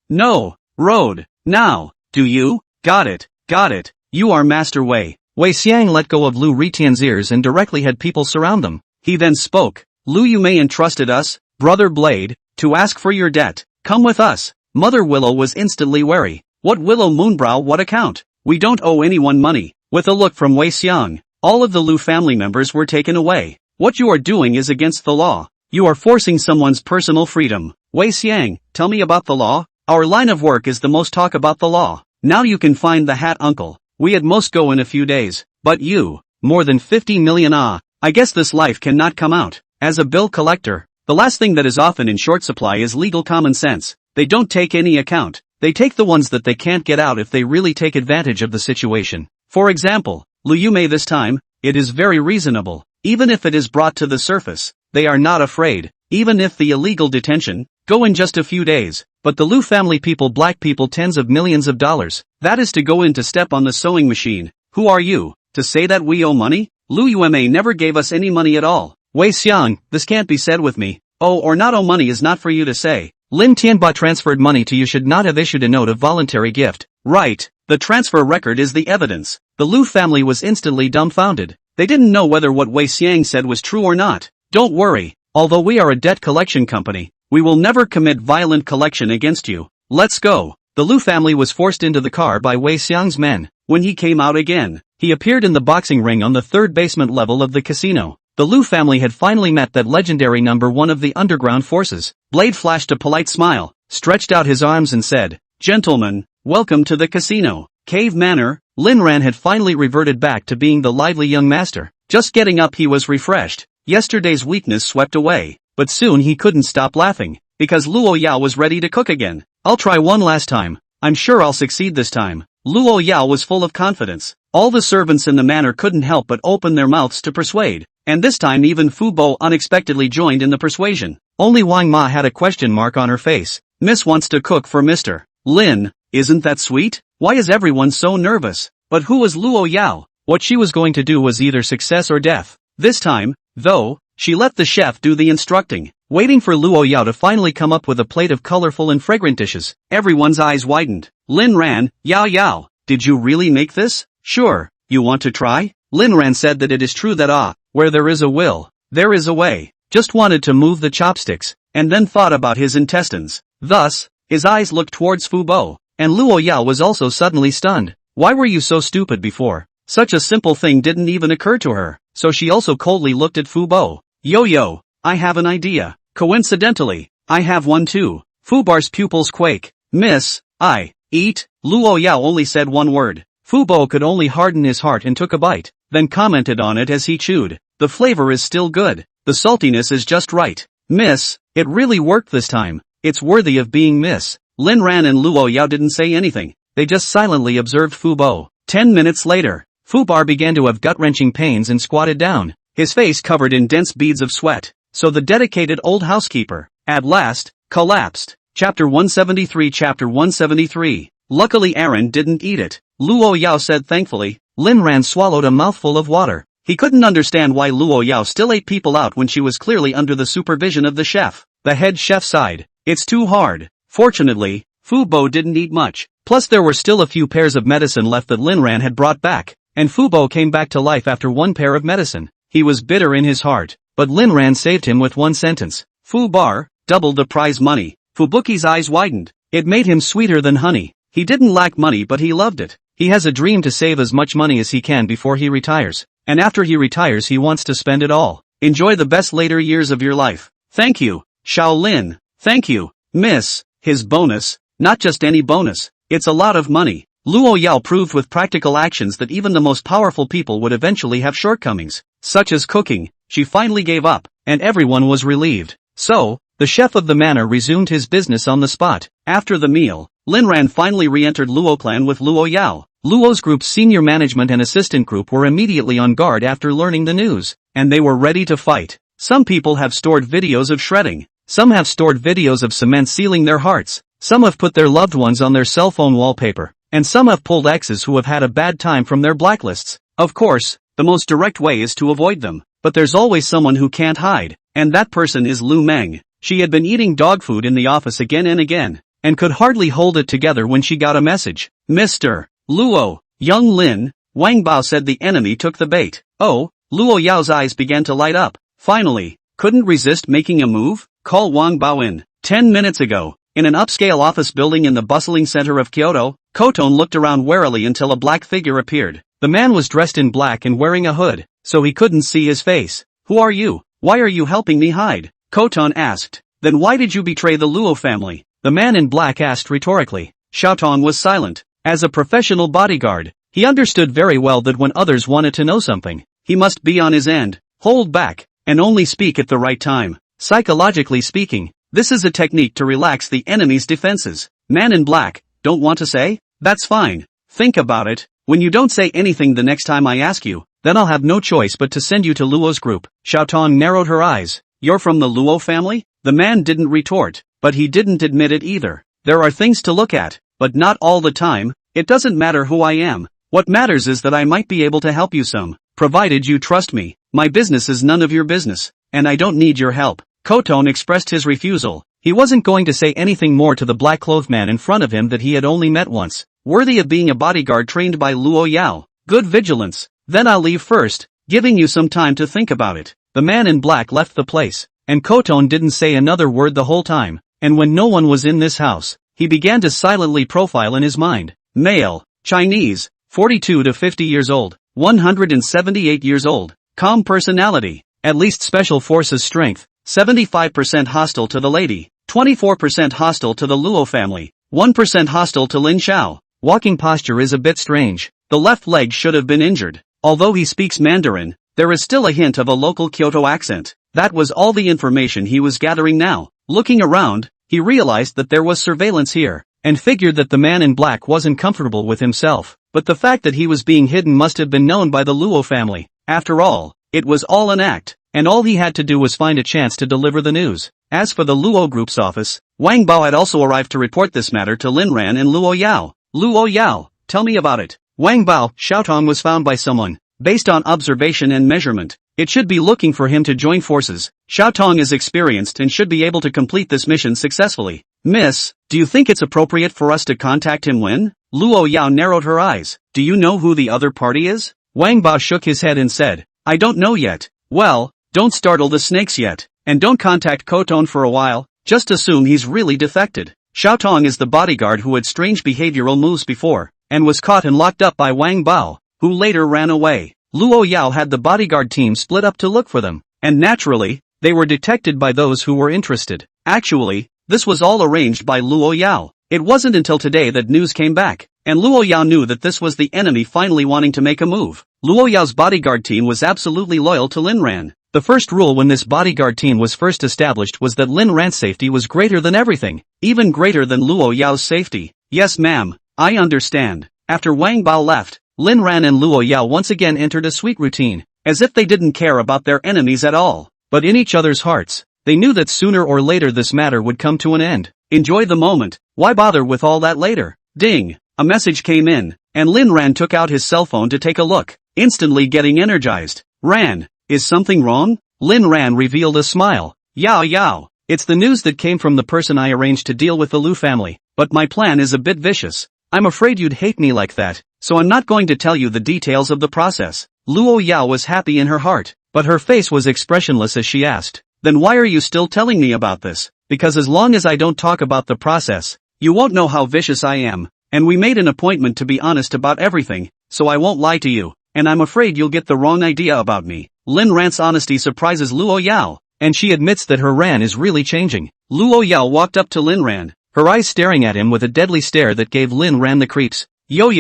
no, road, now, do you? Got it, you are Master Wei. Wei Xiang let go of Lu Ritian's ears and directly had people surround them. He then spoke, Lu Yumei entrusted us, Brother Blade, to ask for your debt. Come with us. Mother Willow was instantly wary. What Willow Moonbrow, what account? We don't owe anyone money. With a look from Wei Xiang, all of the Lu family members were taken away. What you are doing is against the law. You are forcing someone's personal freedom. Wei Xiang, tell me about the law. Our line of work is the most talk about the law. Now you can find the hat uncle. We at most go in a few days. But you, more than 50 million I guess this life cannot come out. As a bill collector, the last thing that is often in short supply is legal common sense. They don't take any account. They take the ones that they can't get out if they really take advantage of the situation. For example, Lu Yumei this time, it is very reasonable. Even if it is brought to the surface, they are not afraid. Even if the illegal detention, go in just a few days. But the Lu family people, black people, tens of millions of dollars. That is to go in to step on the sewing machine. Who are you, to say that we owe money? Lu Yumei never gave us any money at all. Wei Xiang, this can't be said with me. Oh or not owe money is not for you to say. Lin Tianba transferred money to you, should not have issued a note of voluntary gift. Right, the transfer record is the evidence. The Lu family was instantly dumbfounded. They didn't know whether what Wei Xiang said was true or not. Don't worry, although we are a debt collection company, we will never commit violent collection against you. Let's go. The Lu family was forced into the car by Wei Xiang's men. When he came out again, he appeared in the boxing ring on the third basement level of the casino. The Lu family had finally met that legendary number one of the underground forces. Blade flashed a polite smile, stretched out his arms and said, "Gentlemen, welcome to the casino." Cave Manor. Lin Ran had finally reverted back to being the lively young master. Just getting up, he was refreshed. Yesterday's weakness swept away, but soon he couldn't stop laughing, because Luo Yao was ready to cook again. "I'll try one last time. I'm sure I'll succeed this time." Luo Yao was full of confidence. All the servants in the manor couldn't help but open their mouths to persuade, and this time even Fu Bo unexpectedly joined in the persuasion. Only Wang Ma had a question mark on her face. "Miss wants to cook for Mr. Lin, isn't that sweet? Why is everyone so nervous?" But who was Luo Yao? What she was going to do was either success or death. This time, though, she let the chef do the instructing, waiting for Luo Yao to finally come up with a plate of colorful and fragrant dishes. Everyone's eyes widened. Lin Ran, "Yao Yao, did you really make this?" "Sure, you want to try?" Lin Ran said that it is true that where there is a will, there is a way. Just wanted to move the chopsticks, and then thought about his intestines. Thus, his eyes looked towards Fu Bo, and Luo Yao was also suddenly stunned. Why were you so stupid before? Such a simple thing didn't even occur to her, so she also coldly looked at Fu Bo. "Yo, I have an idea. Coincidentally, I have one too." Fu Bar's pupils quake. "Miss, I eat." Luo Yao only said one word. Fu Bo could only harden his heart and took a bite, then commented on it as he chewed. "The flavor is still good. The saltiness is just right. Miss, it really worked this time. It's worthy of being miss." Lin Ran and Luo Yao didn't say anything. They just silently observed Fu Bo. 10 minutes later, Fu Bar began to have gut-wrenching pains and squatted down, his face covered in dense beads of sweat. So the dedicated old housekeeper, at last, collapsed. Chapter 173. Chapter 173. Luckily Aaron didn't eat it, Luo Yao said thankfully. Lin Ran swallowed a mouthful of water. He couldn't understand why Luo Yao still ate people out when she was clearly under the supervision of the chef. The head chef sighed. "It's too hard." Fortunately, Fu Bo didn't eat much. Plus there were still a few pairs of medicine left that Lin Ran had brought back, and Fu Bo came back to life after one pair of medicine. He was bitter in his heart, but Lin Ran saved him with one sentence. "Fu Bar, doubled the prize money." Fubuki's eyes widened. It made him sweeter than honey. He didn't lack money but he loved it. He has a dream to save as much money as he can before he retires. And after he retires he wants to spend it all. Enjoy the best later years of your life. Thank you, Shaolin. Thank you, Miss. His bonus, not just any bonus. It's a lot of money. Luo Yao proved with practical actions that even the most powerful people would eventually have shortcomings, such as cooking. She finally gave up, and everyone was relieved. So, the chef of the manor resumed his business on the spot. After the meal, Lin Ran finally re-entered Luo clan with Luo Yao. Luo's group's senior management and assistant group were immediately on guard after learning the news, and they were ready to fight. Some people have stored videos of shredding. Some have stored videos of cement sealing their hearts. Some have put their loved ones on their cell phone wallpaper. And some have pulled exes who have had a bad time from their blacklists. Of course, the most direct way is to avoid them. But there's always someone who can't hide, and that person is Lu Meng. She had been eating dog food in the office again and again, and could hardly hold it together when she got a message. "Mr. Luo, young Lin," Wang Bao said the enemy took the bait. "Oh," Luo Yao's eyes began to light up. Finally, couldn't resist making a move? "Call Wang Bao in." 10 minutes ago, in an upscale office building in the bustling center of Kyoto, Koton looked around warily until a black figure appeared. The man was dressed in black and wearing a hood, so he couldn't see his face. "Who are you? Why are you helping me hide?" Koton asked. "Then why did you betray the Luo family?" the man in black asked rhetorically. Xiaotong was silent. As a professional bodyguard, he understood very well that when others wanted to know something, he must be on his end, hold back, and only speak at the right time. Psychologically speaking, this is a technique to relax the enemy's defenses. "Man in black, don't want to say? That's fine. Think about it. When you don't say anything the next time I ask you, then I'll have no choice but to send you to Luo's group." Xiaotong narrowed her eyes. "You're from the Luo family?" The man didn't retort, but he didn't admit it either. "There are things to look at, but not all the time. It doesn't matter who I am. What matters is that I might be able to help you some, provided you trust me. My business is none of your business, and I don't need your help." Koton expressed his refusal. He wasn't going to say anything more to the black-clothed man in front of him that he had only met once. Worthy of being a bodyguard trained by Luo Yao. Good vigilance. Then I'll leave first, giving you some time to think about it. The man in black left the place, and Koton didn't say another word the whole time, and when no one was in this house, he began to silently profile in his mind. Male, Chinese, 42 to 50 years old, 178 years old, calm personality, at least special forces strength, 75% hostile to the lady, 24% hostile to the Luo family, 1% hostile to Lin Xiao. Walking posture is a bit strange, the left leg should have been injured. Although he speaks Mandarin, there is still a hint of a local Kyoto accent. That was all the information he was gathering now. Looking around, he realized that there was surveillance here, and figured that the man in black wasn't comfortable with himself. But the fact that he was being hidden must have been known by the Luo family. After all, it was all an act, and all he had to do was find a chance to deliver the news. As for the Luo group's office, Wang Bao had also arrived to report this matter to Lin Ran and Luo Yao. Luo Yao, tell me about it. Wang Bao, Xiaotong was found by someone. Based on observation and measurement, it should be looking for him to join forces. Xiaotong is experienced and should be able to complete this mission successfully. Miss, do you think it's appropriate for us to contact him when? Luo Yao narrowed her eyes. Do you know who the other party is? Wang Bao shook his head and said, I don't know yet. Well, don't startle the snakes yet, and don't contact Koton for a while, just assume he's really defected. Xiaotong is the bodyguard who had strange behavioral moves before, and was caught and locked up by Wang Bao, who later ran away. Luo Yao had the bodyguard team split up to look for them, and naturally, they were detected by those who were interested. Actually, this was all arranged by Luo Yao. It wasn't until today that news came back, and Luo Yao knew that this was the enemy finally wanting to make a move. Luo Yao's bodyguard team was absolutely loyal to Lin Ran. The first rule when this bodyguard team was first established was that Lin Ran's safety was greater than everything, even greater than Luo Yao's safety. Yes ma'am, I understand. After Wang Bao left, Lin Ran and Luo Yao once again entered a sweet routine, as if they didn't care about their enemies at all. But in each other's hearts, they knew that sooner or later this matter would come to an end. Enjoy the moment, why bother with all that later? Ding! A message came in, and Lin Ran took out his cell phone to take a look, instantly getting energized. Ran, is something wrong? Lin Ran revealed a smile. Yao Yao, it's the news that came from the person I arranged to deal with the Lu family, but my plan is a bit vicious. I'm afraid you'd hate me like that, so I'm not going to tell you the details of the process. Luo Yao was happy in her heart, but her face was expressionless as she asked, then why are you still telling me about this? Because as long as I don't talk about the process, you won't know how vicious I am, and we made an appointment to be honest about everything, so I won't lie to you, and I'm afraid you'll get the wrong idea about me. Lin Ran's honesty surprises Luo Yao, and she admits that her Ran is really changing. Luo Yao walked up to Lin Ran, her eyes staring at him with a deadly stare that gave Lin Ran the creeps. Yo,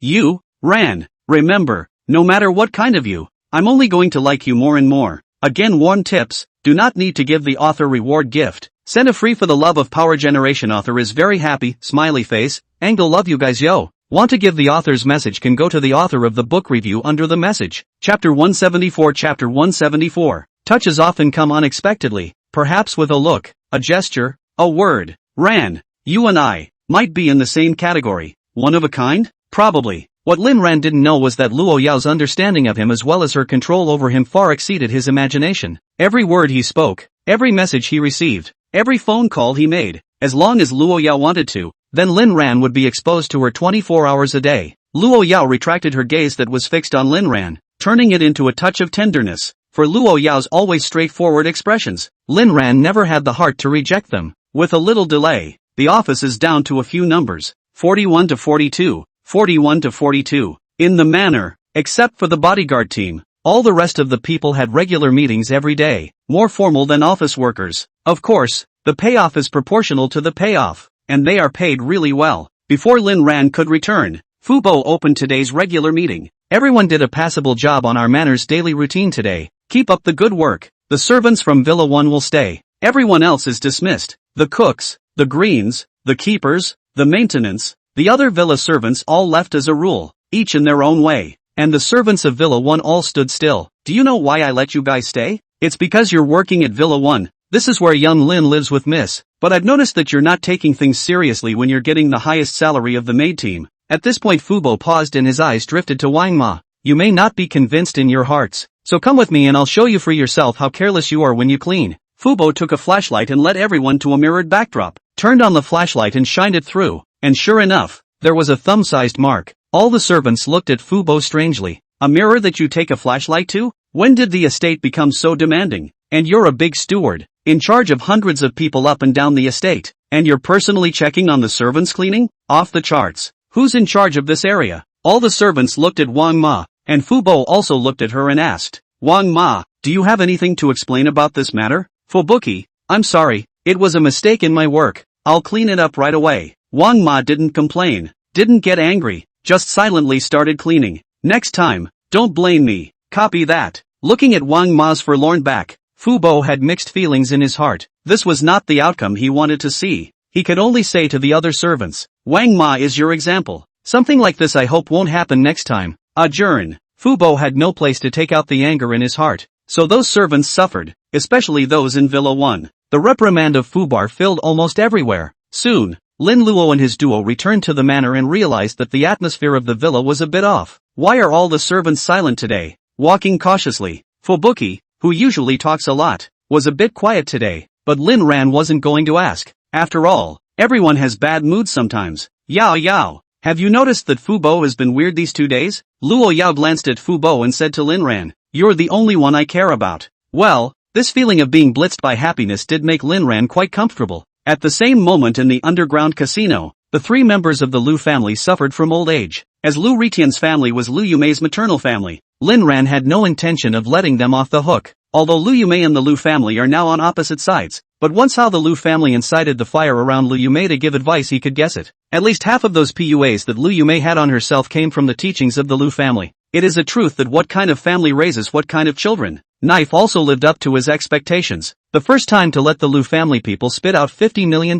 you, Ran, remember, no matter what kind of you, I'm only going to like you more and more. Again warm tips, do not need to give the author reward gift. Send a free for the love of power generation. Author is very happy, smiley face, angle love you guys yo. Want to give the author's message can go to the author of the book review under the message. Chapter 174. Chapter 174. Touches often come unexpectedly, perhaps with a look, a gesture, a word. Ran, you and I, might be in the same category. One of a kind? Probably. What Lin Ran didn't know was that Luo Yao's understanding of him as well as her control over him far exceeded his imagination. Every word he spoke, every message he received, every phone call he made, as long as Luo Yao wanted to, then Lin Ran would be exposed to her 24 hours a day. Luo Yao retracted her gaze that was fixed on Lin Ran, turning it into a touch of tenderness. For Luo Yao's always straightforward expressions, Lin Ran never had the heart to reject them. With a little delay, the office is down to a few numbers, 41 to 42, 41 to 42. In the manner, except for the bodyguard team, all the rest of the people had regular meetings every day, more formal than office workers. Of course, the payoff is proportional to the payoff, and they are paid really well. Before Lin Ran could return, Fubo opened today's regular meeting. Everyone did a passable job on our manners daily routine today. Keep up the good work. The servants from Villa 1 will stay. Everyone else is dismissed. The cooks, the greens, the keepers, the maintenance, the other villa servants all left as a rule, each in their own way, and the servants of Villa 1 all stood still. Do you know why I let you guys stay? It's because you're working at Villa 1. This is where young Lin lives with Miss, but I've noticed that you're not taking things seriously when you're getting the highest salary of the maid team. At this point Fubo paused and his eyes drifted to Wang Ma. You may not be convinced in your hearts, so come with me and I'll show you for yourself how careless you are when you clean. Fubo took a flashlight and led everyone to a mirrored backdrop, turned on the flashlight and shined it through, and sure enough, there was a thumb-sized mark. All the servants looked at Fubo strangely. A mirror that you take a flashlight to? When did the estate become so demanding? And you're a big steward, in charge of hundreds of people up and down the estate, and you're personally checking on the servants' cleaning? Off the charts. Who's in charge of this area? All the servants looked at Wang Ma, and Fubo also looked at her and asked, Wang Ma, do you have anything to explain about this matter? Fubuki, I'm sorry, it was a mistake in my work, I'll clean it up right away. Wang Ma didn't complain, didn't get angry, just silently started cleaning. Next time, don't blame me, copy that. Looking at Wang Ma's forlorn back, Fubo had mixed feelings in his heart. This was not the outcome he wanted to see. He could only say to the other servants, Wang Ma is your example. Something like this I hope won't happen next time. Adjourn. Fubo had no place to take out the anger in his heart, so those servants suffered, especially those in Villa 1. The reprimand of Fubar filled almost everywhere. Soon, Lin Luo and his duo returned to the manor and realized that the atmosphere of the villa was a bit off. Why are all the servants silent today? Walking cautiously, Fubuki, who usually talks a lot, was a bit quiet today, but Lin Ran wasn't going to ask. After all, everyone has bad moods sometimes. Yao Yao, have you noticed that Fubo has been weird these 2 days? Luo Yao glanced at Fubo and said to Lin Ran, you're the only one I care about. Well, this feeling of being blitzed by happiness did make Lin Ran quite comfortable. At the same moment in the underground casino, the 3 members of the Lu family suffered from old age. As Lu Ritian's family was Lu Yumei's maternal family, Lin Ran had no intention of letting them off the hook. Although Lu Yumei and the Lu family are now on opposite sides, but once how the Lu family incited the fire around Lu Yumei to give advice he could guess it. At least half of those PUAs that Lu Yumei had on herself came from the teachings of the Lu family. It is a truth that what kind of family raises what kind of children. Knife also lived up to his expectations. The first time to let the Lu family people spit out $50 million.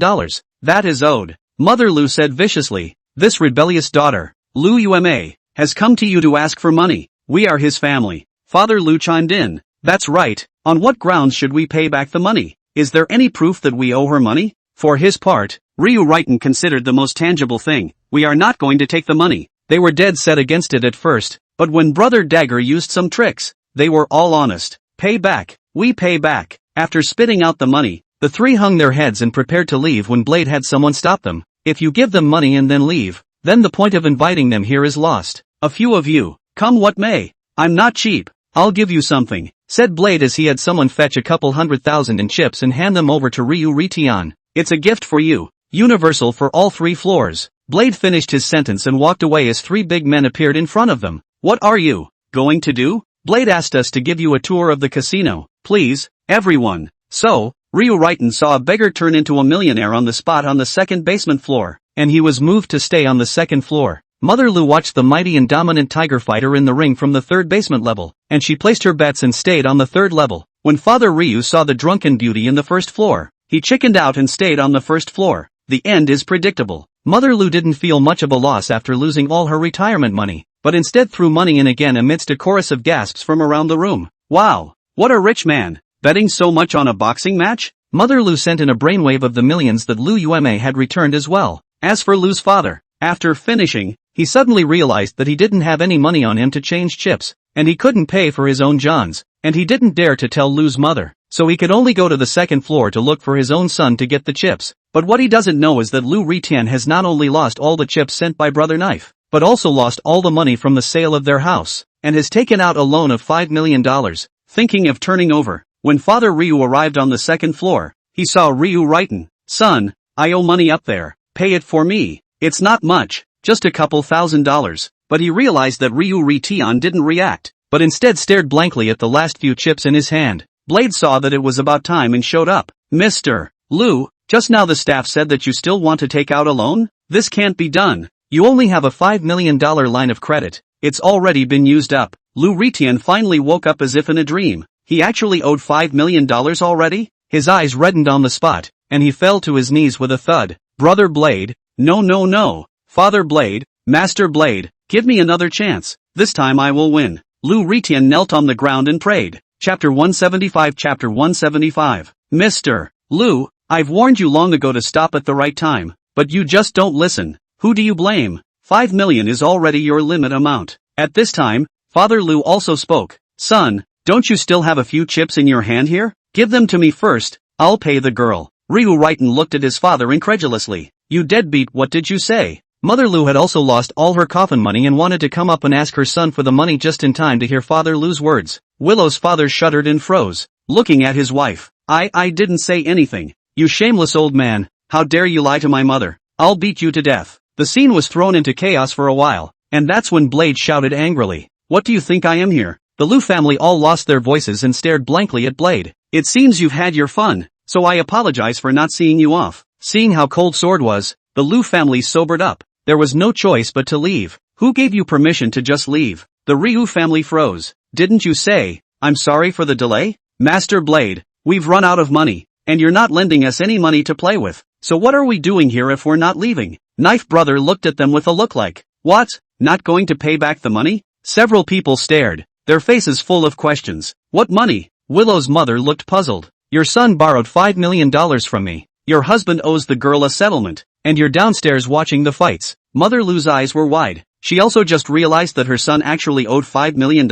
That is owed. Mother Lu said viciously, this rebellious daughter, Lu Yumei, has come to you to ask for money. We are his family. Father Lu chimed in. That's right. On what grounds should we pay back the money? Is there any proof that we owe her money? For his part, Ryu Riken considered the most tangible thing. We are not going to take the money. They were dead set against it at first, but when Brother Dagger used some tricks, they were all honest. Pay back. We pay back. After spitting out the money, the 3 hung their heads and prepared to leave when Blade had someone stop them. If you give them money and then leave, then the point of inviting them here is lost. A few of you, come what may. I'm not cheap. I'll give you something, said Blade as he had someone fetch a couple 100,000 in chips and hand them over to Ryu Ritian. It's a gift for you. Universal for all 3 floors. Blade finished his sentence and walked away as 3 big men appeared in front of them. What are you going to do? Blade asked us to give you a tour of the casino, please, everyone. So, Ryu Riken saw a beggar turn into a millionaire on the spot on the 2nd basement floor, and he was moved to stay on the 2nd floor. Mother Lu watched the mighty and dominant tiger fighter in the ring from the 3rd basement level, and she placed her bets and stayed on the 3rd level. When Father Ryu saw the drunken beauty in the 1st floor, he chickened out and stayed on the 1st floor. The end is predictable. Mother Lu didn't feel much of a loss after losing all her retirement money, but instead threw money in again amidst a chorus of gasps from around the room. Wow, what a rich man, betting so much on a boxing match? Mother Lu sent in a brainwave of the millions that Lu Yumei had returned as well. As for Lu's father, after finishing, he suddenly realized that he didn't have any money on him to change chips, and he couldn't pay for his own johns, and he didn't dare to tell Lu's mother, so he could only go to the 2nd floor to look for his own son to get the chips. But what he doesn't know is that Lu Ritian has not only lost all the chips sent by Brother Knife, but also lost all the money from the sale of their house, and has taken out a loan of $5 million, thinking of turning over. When Father Ryu arrived on the 2nd floor, he saw Ryu Riken. Son, I owe money up there, pay it for me. It's not much, just a couple $1,000, but he realized that Ryu Ritian didn't react, but instead stared blankly at the last few chips in his hand. Blade saw that it was about time and showed up. Mr. Lu, just now the staff said that you still want to take out a loan? This can't be done. You only have a $5 million line of credit. It's already been used up. Lu Ritian finally woke up as if in a dream. He actually owed $5 million already? His eyes reddened on the spot, and he fell to his knees with a thud. Brother Blade, no. Father Blade, Master Blade, give me another chance. This time I will win. Lu Ritian knelt on the ground and prayed. Chapter 175 Chapter 175 Mr. Lu, I've warned you long ago to stop at the right time, but you just don't listen. Who do you blame? 5 million is already your limit amount. At this time, Father Lu also spoke. Son, Don't you still have a few chips in your hand here? Give them to me first, I'll pay the girl. Ryu Raiten looked at his father incredulously. You deadbeat, what did you say? Mother Lu had also lost all her coffin money and wanted to come up and ask her son for the money just in time to hear Father Lu's words. Willow's father shuddered and froze, looking at his wife. I didn't say anything. You shameless old man, how dare you lie to my mother? I'll beat you to death. The scene was thrown into chaos for a while, and that's when Blade shouted angrily. What do you think I am here? The Lu family all lost their voices and stared blankly at Blade. It seems you've had your fun, so I apologize for not seeing you off. Seeing how cold Sword was, the Lu family sobered up. There was no choice but to leave. Who gave you permission to just leave? The Ryu family froze. Didn't you say, I'm sorry for the delay? Master Blade, we've run out of money, and you're not lending us any money to play with. So what are we doing here if we're not leaving? Knife Brother looked at them with a look like, what? Not going to pay back the money? Several people stared, their faces full of questions. What money? Willow's mother looked puzzled. Your son borrowed $5 million from me. Your husband owes the girl a settlement, and you're downstairs watching the fights. Mother Lu's eyes were wide. She also just realized that her son actually owed $5 million?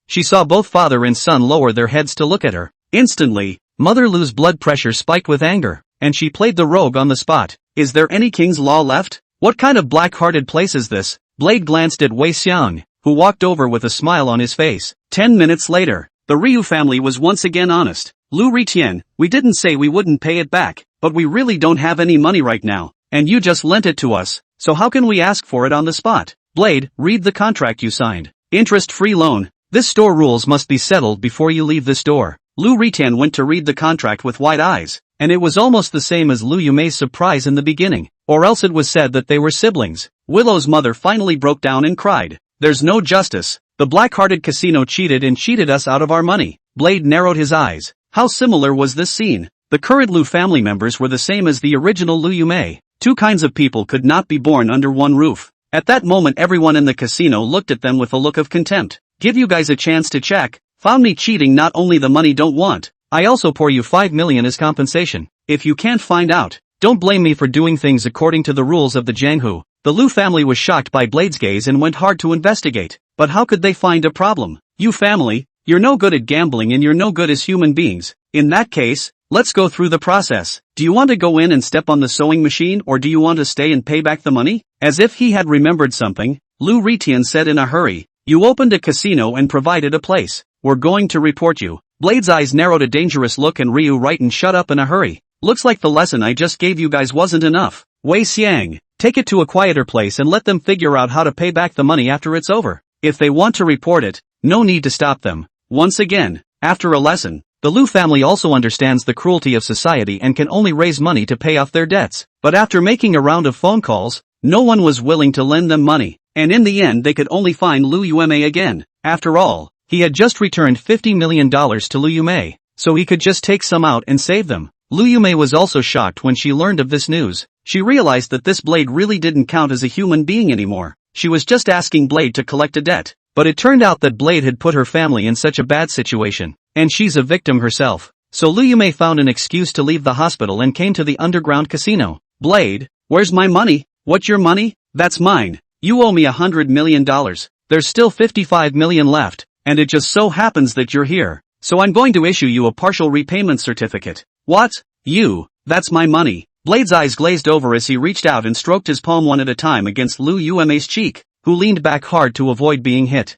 She saw both father and son lower their heads to look at her. Instantly, Mother Lu's blood pressure spiked with anger, and she played the rogue on the spot. Is there any king's law left? What kind of black-hearted place is this? Blade glanced at Wei Xiang, who walked over with a smile on his face. 10 minutes later, the Ryu family was once again honest. Lu Ritian, we didn't say we wouldn't pay it back, but we really don't have any money right now, and you just lent it to us, so how can we ask for it on the spot? Blade, read the contract you signed. Interest-free loan. This store rules must be settled before you leave this door. Lu Ritian went to read the contract with wide eyes, and it was almost the same as Lu Yumei's surprise in the beginning, or else it was said that they were siblings. Willow's mother finally broke down and cried. There's no justice. The black-hearted casino cheated us out of our money. Blade narrowed his eyes. How similar was this scene? The current Lu family members were the same as the original Lu Yumei. Two kinds of people could not be born under one roof. At that moment everyone in the casino looked at them with a look of contempt. Give you guys a chance to check. Found me cheating, not only the money don't want, I also pour you 5 million as compensation. If you can't find out, don't blame me for doing things according to the rules of the Jianghu. The Lu family was shocked by Blade's gaze and went hard to investigate. But how could they find a problem? You family, you're no good at gambling and you're no good as human beings. In that case, let's go through the process. Do you want to go in and step on the sewing machine, or do you want to stay and pay back the money? As if he had remembered something, Lu Ritian said in a hurry, you opened a casino and provided a place. We're going to report you. Blade's eyes narrowed a dangerous look and Ryu Raiten shut up in a hurry. Looks like the lesson I just gave you guys wasn't enough. Wei Xiang, take it to a quieter place and let them figure out how to pay back the money after it's over. If they want to report it, no need to stop them. Once again, after a lesson, the Lu family also understands the cruelty of society and can only raise money to pay off their debts. But after making a round of phone calls, no one was willing to lend them money, and in the end they could only find Lu Yumei again. After all, he had just returned $50 million to Lu Yumei, so he could just take some out and save them. Lu Yumei was also shocked when she learned of this news. She realized that this Blade really didn't count as a human being anymore. She was just asking Blade to collect a debt. But it turned out that Blade had put her family in such a bad situation, and she's a victim herself. So Lu Yumei found an excuse to leave the hospital and came to the underground casino. Blade, where's my money? What's your money? That's mine. You owe me $100 million. There's still 55 million left, and it just so happens that you're here. So I'm going to issue you a partial repayment certificate. What? You? That's my money. Blade's eyes glazed over as he reached out and stroked his palm one at a time against Lu Yumei's cheek, who leaned back hard to avoid being hit.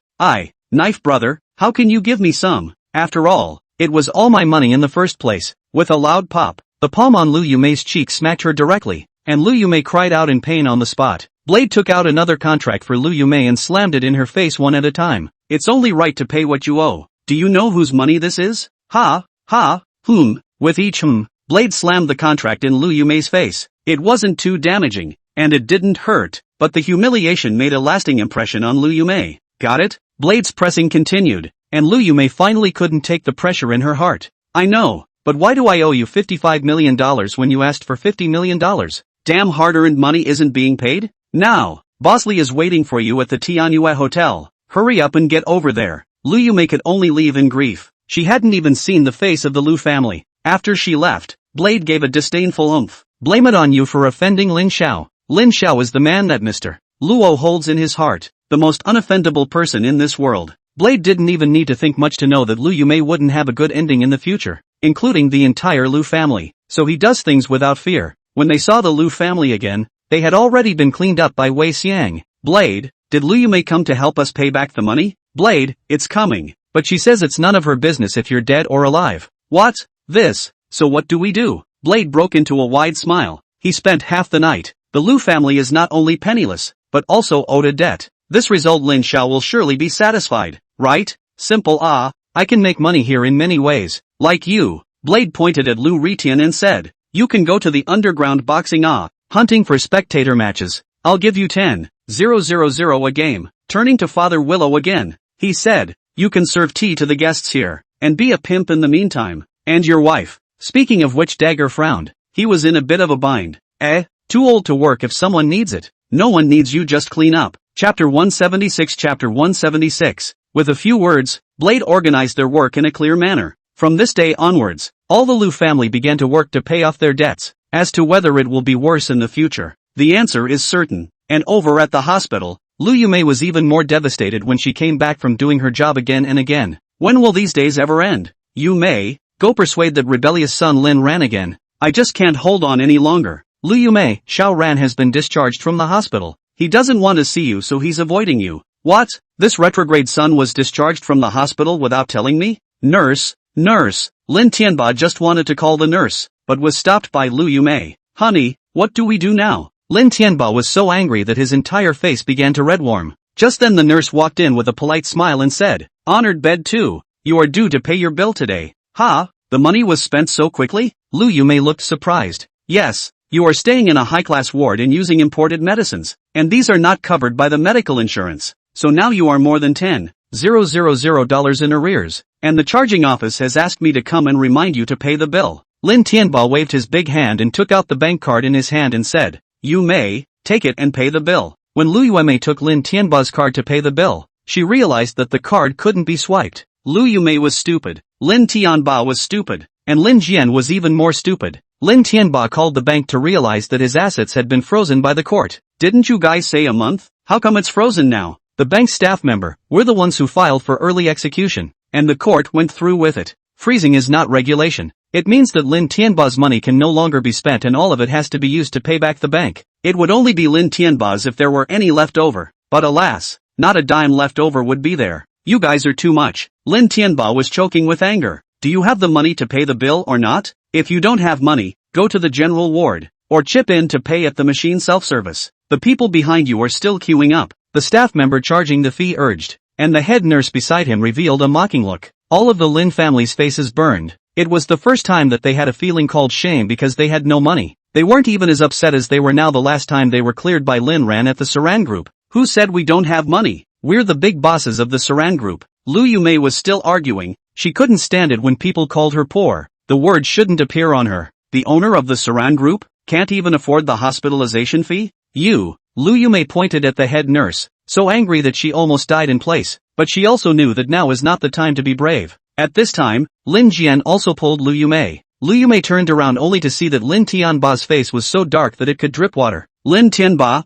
Knife brother, how can you give me some? After all, it was all my money in the first place. With a loud pop, the palm on Lu Yumei's cheek smacked her directly, and Lu Yumei cried out in pain on the spot. Blade took out another contract for Lu Yumei and slammed it in her face one at a time. It's only right to pay what you owe. Do you know whose money this is? With each Blade slammed the contract in Lu Yumei's face. It wasn't too damaging, and it didn't hurt, but the humiliation made a lasting impression on Lu Yumei. Got it? Blade's pressing continued, and Lu Yumei finally couldn't take the pressure in her heart. I know, but why do I owe you $55 million when you asked for $50 million? Damn, hard-earned money isn't being paid? Now, Bosley is waiting for you at the Tianyue Hotel. Hurry up and get over there. Lu Yumei could only leave in grief. She hadn't even seen the face of the Lu family. After she left, Blade gave a disdainful oomph. Blame it on you for offending Lin Xiao. Lin Xiao is the man that Mr. Luo holds in his heart, the most unoffendable person in this world. Blade didn't even need to think much to know that Lu Yumei wouldn't have a good ending in the future, including the entire Lu family, so he does things without fear. When they saw the Lu family again, they had already been cleaned up by Wei Xiang. Blade, did Lu Yumei come to help us pay back the money? Blade, it's coming, but she says it's none of her business if you're dead or alive. What? This? So what do we do? Blade broke into a wide smile. He spent half the night. The Lu family is not only penniless, but also owed a debt. This result Lin Xiao will surely be satisfied, right? Simple. I can make money here in many ways. Like you. Blade pointed at Lu Ritian and said, you can go to the underground boxing hunting for spectator matches. I'll give you 10,000 a game. Turning to Father Willow again, he said, you can serve tea to the guests here, and be a pimp in the meantime. And your wife. Speaking of which, Dagger frowned. He was in a bit of a bind. Too old to work if someone needs it. No one needs you, just clean up. Chapter 176. Chapter 176. With a few words, Blade organized their work in a clear manner. From this day onwards, all the Lu family began to work to pay off their debts. As to whether it will be worse in the future, the answer is certain. And over at the hospital, Lu Yumei was even more devastated when she came back from doing her job again and again. When will these days ever end? Yumei, go persuade that rebellious son Lin Ran again. I just can't hold on any longer. Lu Yumei, Xiao Ran has been discharged from the hospital. He doesn't want to see you, so he's avoiding you. What? This retrograde son was discharged from the hospital without telling me? Nurse. Lin Tianba just wanted to call the nurse, but was stopped by Lu Yumei. Honey, what do we do now? Lin Tianba was so angry that his entire face began to redwarm. Just then the nurse walked in with a polite smile and said, Honored bed 2, you are due to pay your bill today. Ha? The money was spent so quickly? Lu Yumei looked surprised. Yes, you are staying in a high-class ward and using imported medicines, and these are not covered by the medical insurance. So now you are more than $10,000 in arrears, and the charging office has asked me to come and remind you to pay the bill. Lin Tianba waved his big hand and took out the bank card in his hand and said, You may take it and pay the bill. When Lu Yumei took Lin Tianba's card to pay the bill, she realized that the card couldn't be swiped. Lu Yumei was stupid, Lin Tianba was stupid, and Lin Jian was even more stupid. Lin Tianba called the bank to realize that his assets had been frozen by the court. Didn't you guys say a month? How come it's frozen now? The bank staff member, we're the ones who filed for early execution, and the court went through with it. Freezing is not regulation. It means that Lin Tianba's money can no longer be spent and all of it has to be used to pay back the bank. It would only be Lin Tianba's if there were any left over. But alas, not a dime left over would be there. You guys are too much. Lin Tianba was choking with anger. Do you have the money to pay the bill or not? If you don't have money, go to the general ward, or chip in to pay at the machine self-service. The people behind you are still queuing up, the staff member charging the fee urged, and the head nurse beside him revealed a mocking look. All of the Lin family's faces burned. It was the first time that they had a feeling called shame because they had no money. They weren't even as upset as they were now the last time they were cleared by Lin Ran at the Saran Group. Who said we don't have money? We're the big bosses of the Saran Group. Lu Yumei was still arguing. She couldn't stand it when people called her poor. The word shouldn't appear on her. The owner of the Saran Group can't even afford the hospitalization fee? You. Lu Yumei pointed at the head nurse, so angry that she almost died in place, but she also knew that now is not the time to be brave. At this time, Lin Jian also pulled Lu Yumei. Lu Yumei turned around only to see that Lin Tianba's face was so dark that it could drip water. Lin Tianba,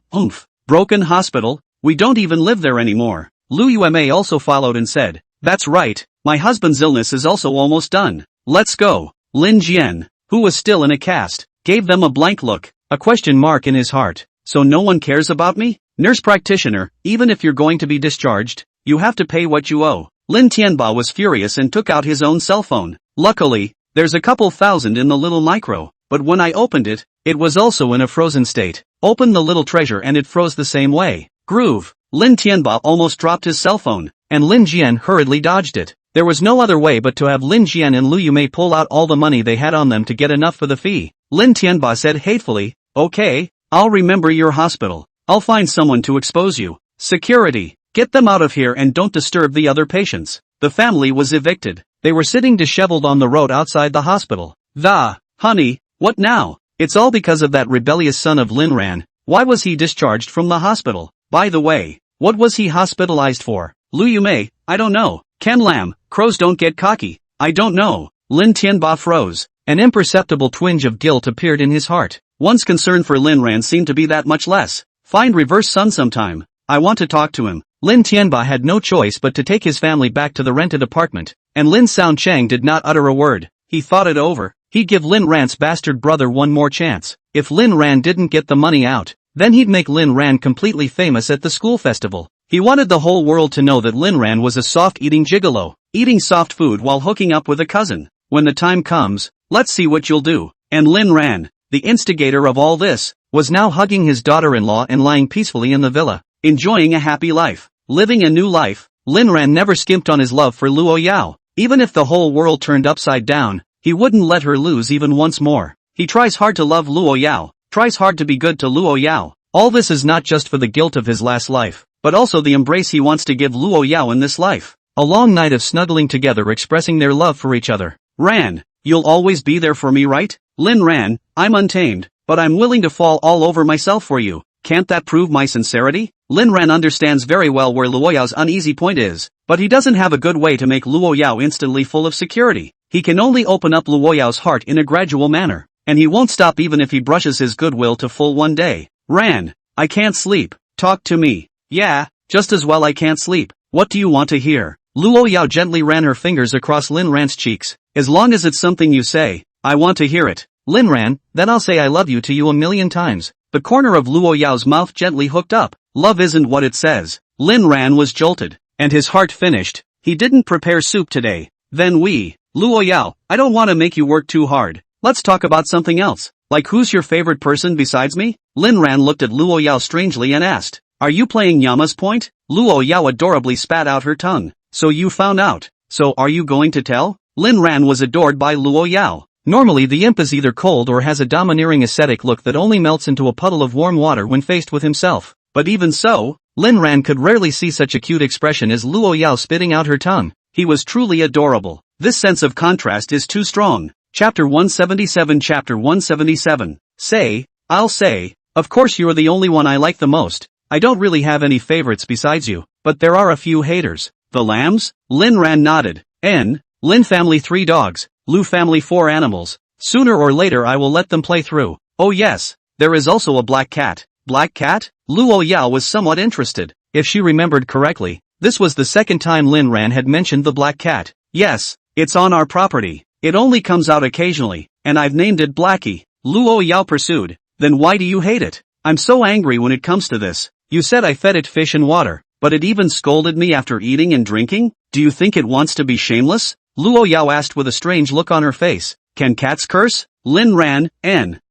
broken hospital, we don't even live there anymore. Lu Yumei also followed and said, That's right, my husband's illness is also almost done. Let's go. Lin Jian, who was still in a cast, gave them a blank look, a question mark in his heart. So no one cares about me? Nurse practitioner, even if you're going to be discharged, you have to pay what you owe. Lin Tianba was furious and took out his own cell phone. Luckily, there's a couple thousand in the little micro, but when I opened it, it was also in a frozen state. Open the little treasure and it froze the same way. Groove. Lin Tianba almost dropped his cell phone, and Lin Jian hurriedly dodged it. There was no other way but to have Lin Jian and Lu Yumei pull out all the money they had on them to get enough for the fee. Lin Tianba said hatefully, Okay, I'll remember your hospital. I'll find someone to expose you. Security, get them out of here and don't disturb the other patients. The family was evicted. They were sitting disheveled on the road outside the hospital. Honey, what now? It's all because of that rebellious son of Lin Ran. Why was he discharged from the hospital? By the way, what was he hospitalized for? Lu Yumei, I don't know. Ken Lam, crows don't get cocky. I don't know. Lin Tianba froze. An imperceptible twinge of guilt appeared in his heart. One's concern for Lin Ran seemed to be that much less. Find reverse sun sometime. I want to talk to him. Lin Tianba had no choice but to take his family back to the rented apartment, and Lin Soundchang did not utter a word. He thought it over. He'd give Lin Ran's bastard brother one more chance. If Lin Ran didn't get the money out, then he'd make Lin Ran completely famous at the school festival. He wanted the whole world to know that Lin Ran was a soft-eating gigolo, eating soft food while hooking up with a cousin. When the time comes, let's see what you'll do. And Lin Ran, the instigator of all this, was now hugging his daughter-in-law and lying peacefully in the villa, enjoying a happy life, living a new life. Lin Ran never skimped on his love for Luo Yao. Even if the whole world turned upside down, he wouldn't let her lose even once more. He tries hard to love Luo Yao, tries hard to be good to Luo Yao. All this is not just for the guilt of his last life, but also the embrace he wants to give Luo Yao in this life. A long night of snuggling together, expressing their love for each other. Ran, you'll always be there for me, right? Lin Ran, I'm untamed, but I'm willing to fall all over myself for you. Can't that prove my sincerity? Lin Ran understands very well where Luo Yao's uneasy point is, but he doesn't have a good way to make Luo Yao instantly full of security. He can only open up Luo Yao's heart in a gradual manner, and he won't stop even if he brushes his goodwill to full one day. Ran, I can't sleep. Talk to me. Yeah, just as well I can't sleep. What do you want to hear? Luo Yao gently ran her fingers across Lin Ran's cheeks. As long as it's something you say, I want to hear it. Lin Ran, then I'll say I love you to you 1,000,000 times. The corner of Luo Yao's mouth gently hooked up. Love isn't what it says. Lin Ran was jolted, and his heart finished. He didn't prepare soup today. Then Luo Yao, I don't want to make you work too hard. Let's talk about something else. Like who's your favorite person besides me? Lin Ran looked at Luo Yao strangely and asked. Are you playing Yama's point? Luo Yao adorably spat out her tongue. So you found out. So are you going to tell? Lin Ran was adored by Luo Yao. Normally the imp is either cold or has a domineering ascetic look that only melts into a puddle of warm water when faced with himself. But even so, Lin Ran could rarely see such a cute expression as Luo Yao spitting out her tongue. He was truly adorable. This sense of contrast is too strong. Chapter 177. Chapter 177. Say, I'll say, of course you're the only one I like the most. I don't really have any favorites besides you, but there are a few haters. The lambs? Lin Ran nodded. Lin family 3 dogs, Lu family 4 animals. Sooner or later I will let them play through. Oh yes, there is also a black cat. Black cat? Luo Yao was somewhat interested. If she remembered correctly, this was the second time Lin Ran had mentioned the black cat. Yes, it's on our property. It only comes out occasionally, and I've named it Blackie. Luo Yao pursued. Then why do you hate it? I'm so angry when it comes to this. You said I fed it fish and water, but it even scolded me after eating and drinking? Do you think it wants to be shameless? Luo Yao asked with a strange look on her face. Can cats curse? Lin Ran,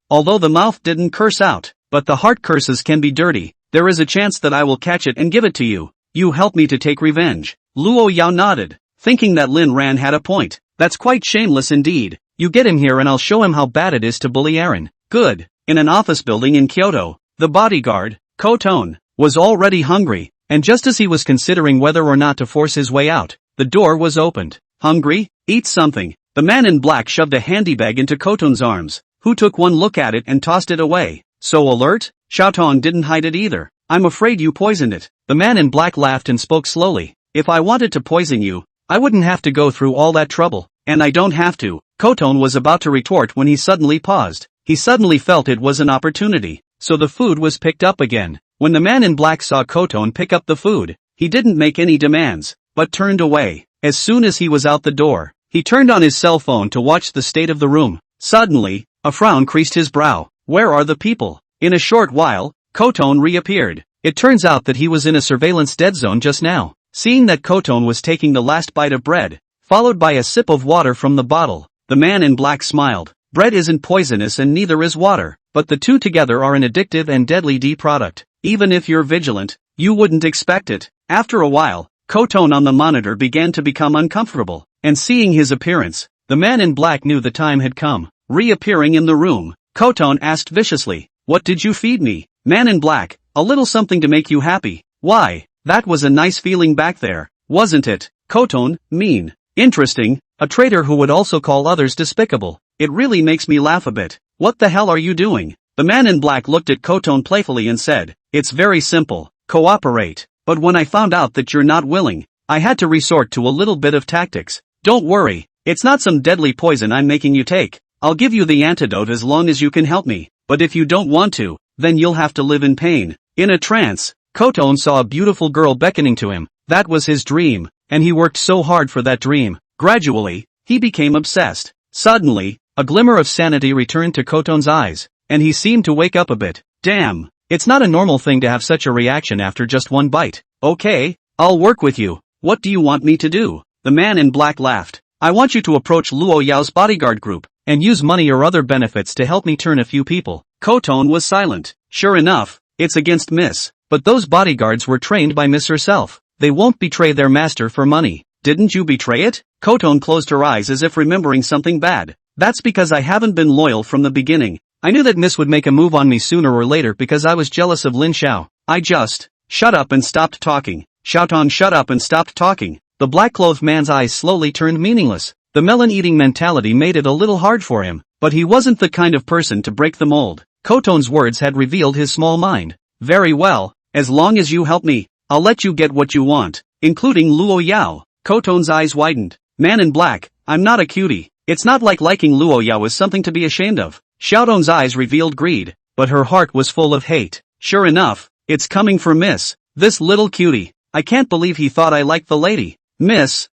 although the mouth didn't curse out, but the heart curses can be dirty. There is a chance that I will catch it and give it to you. You help me to take revenge. Luo Yao nodded, thinking that Lin Ran had a point. That's quite shameless indeed. You get him here and I'll show him how bad it is to bully Aaron. Good. In an office building in Kyoto, the bodyguard, Koton, was already hungry, and just as he was considering whether or not to force his way out, the door was opened. Hungry? Eat something. The man in black shoved a handy bag into Koton's arms, who took one look at it and tossed it away. So alert? Xiaotong didn't hide it either. I'm afraid you poisoned it. The man in black laughed and spoke slowly. If I wanted to poison you, I wouldn't have to go through all that trouble, and I don't have to. Koton was about to retort when he suddenly paused. He suddenly felt it was an opportunity, so the food was picked up again. When the man in black saw Koton pick up the food, he didn't make any demands, but turned away. As soon as he was out the door, he turned on his cell phone to watch the state of the room. Suddenly, a frown creased his brow. Where are the people? In a short while, Koton reappeared. It turns out that he was in a surveillance dead zone just now. Seeing that Koton was taking the last bite of bread, followed by a sip of water from the bottle, the man in black smiled. Bread isn't poisonous and neither is water, but the two together are an addictive and deadly product. Even if you're vigilant, you wouldn't expect it. After a while, Koton on the monitor began to become uncomfortable, and seeing his appearance, the man in black knew the time had come. Reappearing in the room, Koton asked viciously, "What did you feed me?" Man in black, "A little something to make you happy." "Why, that was a nice feeling back there, wasn't it?" Koton, mean. Interesting, a traitor who would also call others despicable. It really makes me laugh a bit. What the hell are you doing? The man in black looked at Koton playfully and said, "It's very simple, cooperate. But when I found out that you're not willing, I had to resort to a little bit of tactics. Don't worry, it's not some deadly poison I'm making you take. I'll give you the antidote as long as you can help me, but if you don't want to, then you'll have to live in pain." In a trance, Koton saw a beautiful girl beckoning to him. That was his dream, and he worked so hard for that dream. Gradually, he became obsessed. Suddenly, a glimmer of sanity returned to Koton's eyes, and he seemed to wake up a bit. Damn, it's not a normal thing to have such a reaction after just one bite. Okay, I'll work with you. What do you want me to do? The man in black laughed. I want you to approach Luo Yao's bodyguard group, and use money or other benefits to help me turn a few people. Koton was silent. Sure enough, it's against Miss. But those bodyguards were trained by Miss herself. They won't betray their master for money. Didn't you betray it? Koton closed her eyes as if remembering something bad. That's because I haven't been loyal from the beginning. I knew that Miss would make a move on me sooner or later because I was jealous of Lin Xiao. I just shut up and stopped talking. Xiaoton shut up and stopped talking. The black-clothed man's eyes slowly turned meaningless. The melon-eating mentality made it a little hard for him, but he wasn't the kind of person to break the mold. Koton's words had revealed his small mind. Very well, as long as you help me, I'll let you get what you want, including Luo Yao. Koton's eyes widened. Man in black, I'm not a cutie. It's not like liking Luo Yao is something to be ashamed of. Xiaoton's eyes revealed greed, but her heart was full of hate. Sure enough, it's coming for Miss. This little cutie. I can't believe he thought I liked the lady. Miss,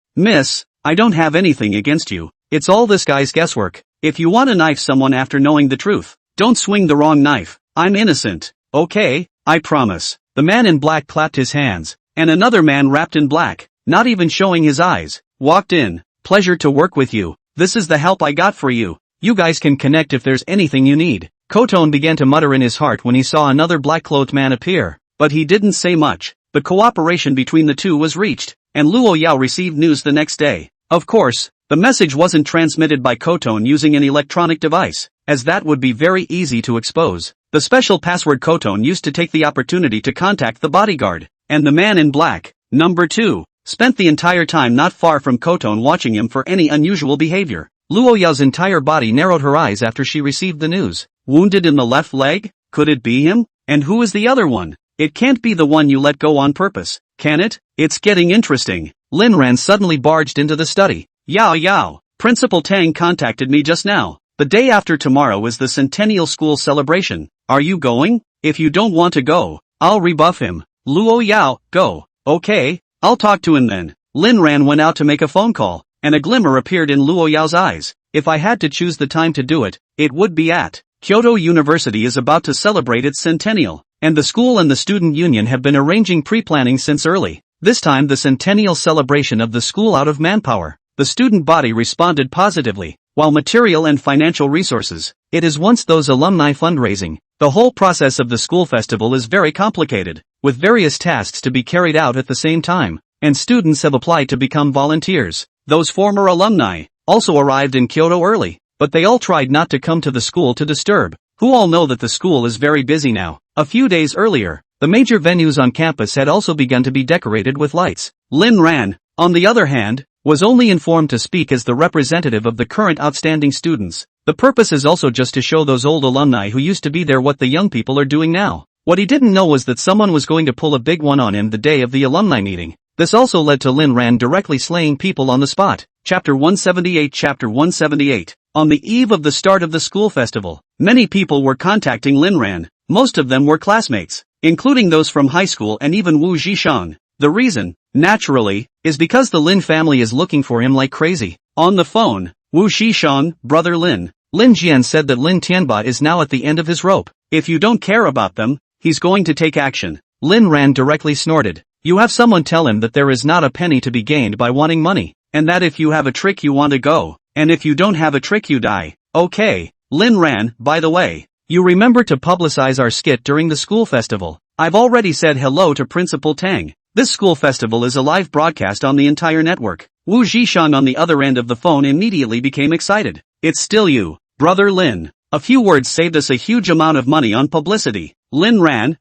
I don't have anything against you. It's all this guy's guesswork. If you want to knife someone after knowing the truth, don't swing the wrong knife. I'm innocent. Okay, I promise. The man in black clapped his hands, and another man wrapped in black, not even showing his eyes, walked in. Pleasure to work with you. This is the help I got for you. You guys can connect if there's anything you need. Koton began to mutter in his heart when he saw another black-clothed man appear, but he didn't say much. The cooperation between the two was reached, and Luo Yao received news the next day. Of course, the message wasn't transmitted by Koton using an electronic device, as that would be very easy to expose. The special password Koton used to take the opportunity to contact the bodyguard, and the man in black, number 2, spent the entire time not far from Koton watching him for any unusual behavior. Luo Yao's entire body narrowed her eyes after she received the news. Wounded in the left leg? Could it be him? And who is the other one? It can't be the one you let go on purpose, can it? It's getting interesting. Lin Ran suddenly barged into the study. Yao, Principal Tang contacted me just now. The day after tomorrow is the Centennial School celebration. Are you going? If you don't want to go, I'll rebuff him. Luo Yao, go. Okay, I'll talk to him then. Lin Ran went out to make a phone call, and a glimmer appeared in Luo Yao's eyes. If I had to choose the time to do it, it would be at Kyoto University is about to celebrate its centennial, and the school and the student union have been arranging pre-planning since early. This time the centennial celebration of the school out of manpower. The student body responded positively, while material and financial resources. It is once those alumni fundraising. The whole process of the school festival is very complicated, with various tasks to be carried out at the same time, and students have applied to become volunteers. Those former alumni also arrived in Kyoto early, but they all tried not to come to the school to disturb, who all know that the school is very busy now. A few days earlier, the major venues on campus had also begun to be decorated with lights. Lin Ran, on the other hand, was only informed to speak as the representative of the current outstanding students. The purpose is also just to show those old alumni who used to be there what the young people are doing now. What he didn't know was that someone was going to pull a big one on him the day of the alumni meeting. This also led to Lin Ran directly slaying people on the spot. Chapter 178. On the eve of the start of the school festival, many people were contacting Lin Ran. Most of them were classmates, including those from high school and even Wu Zhishang. The reason, naturally, is because the Lin family is looking for him like crazy. On the phone, Wu Zhishang, brother Lin Jian said that Lin Tianba is now at the end of his rope. If you don't care about them, he's going to take action. Lin Ran directly snorted. You have someone tell him that there is not a penny to be gained by wanting money, and that if you have a trick you want to go, and if you don't have a trick you die. Okay, Lin Ran, by the way, you remember to publicize our skit during the school festival. I've already said hello to Principal Tang. This school festival is a live broadcast on the entire network. Wu Zhishang on the other end of the phone immediately became excited. It's still you, brother Lin. A few words saved us a huge amount of money on publicity. Lin Ran,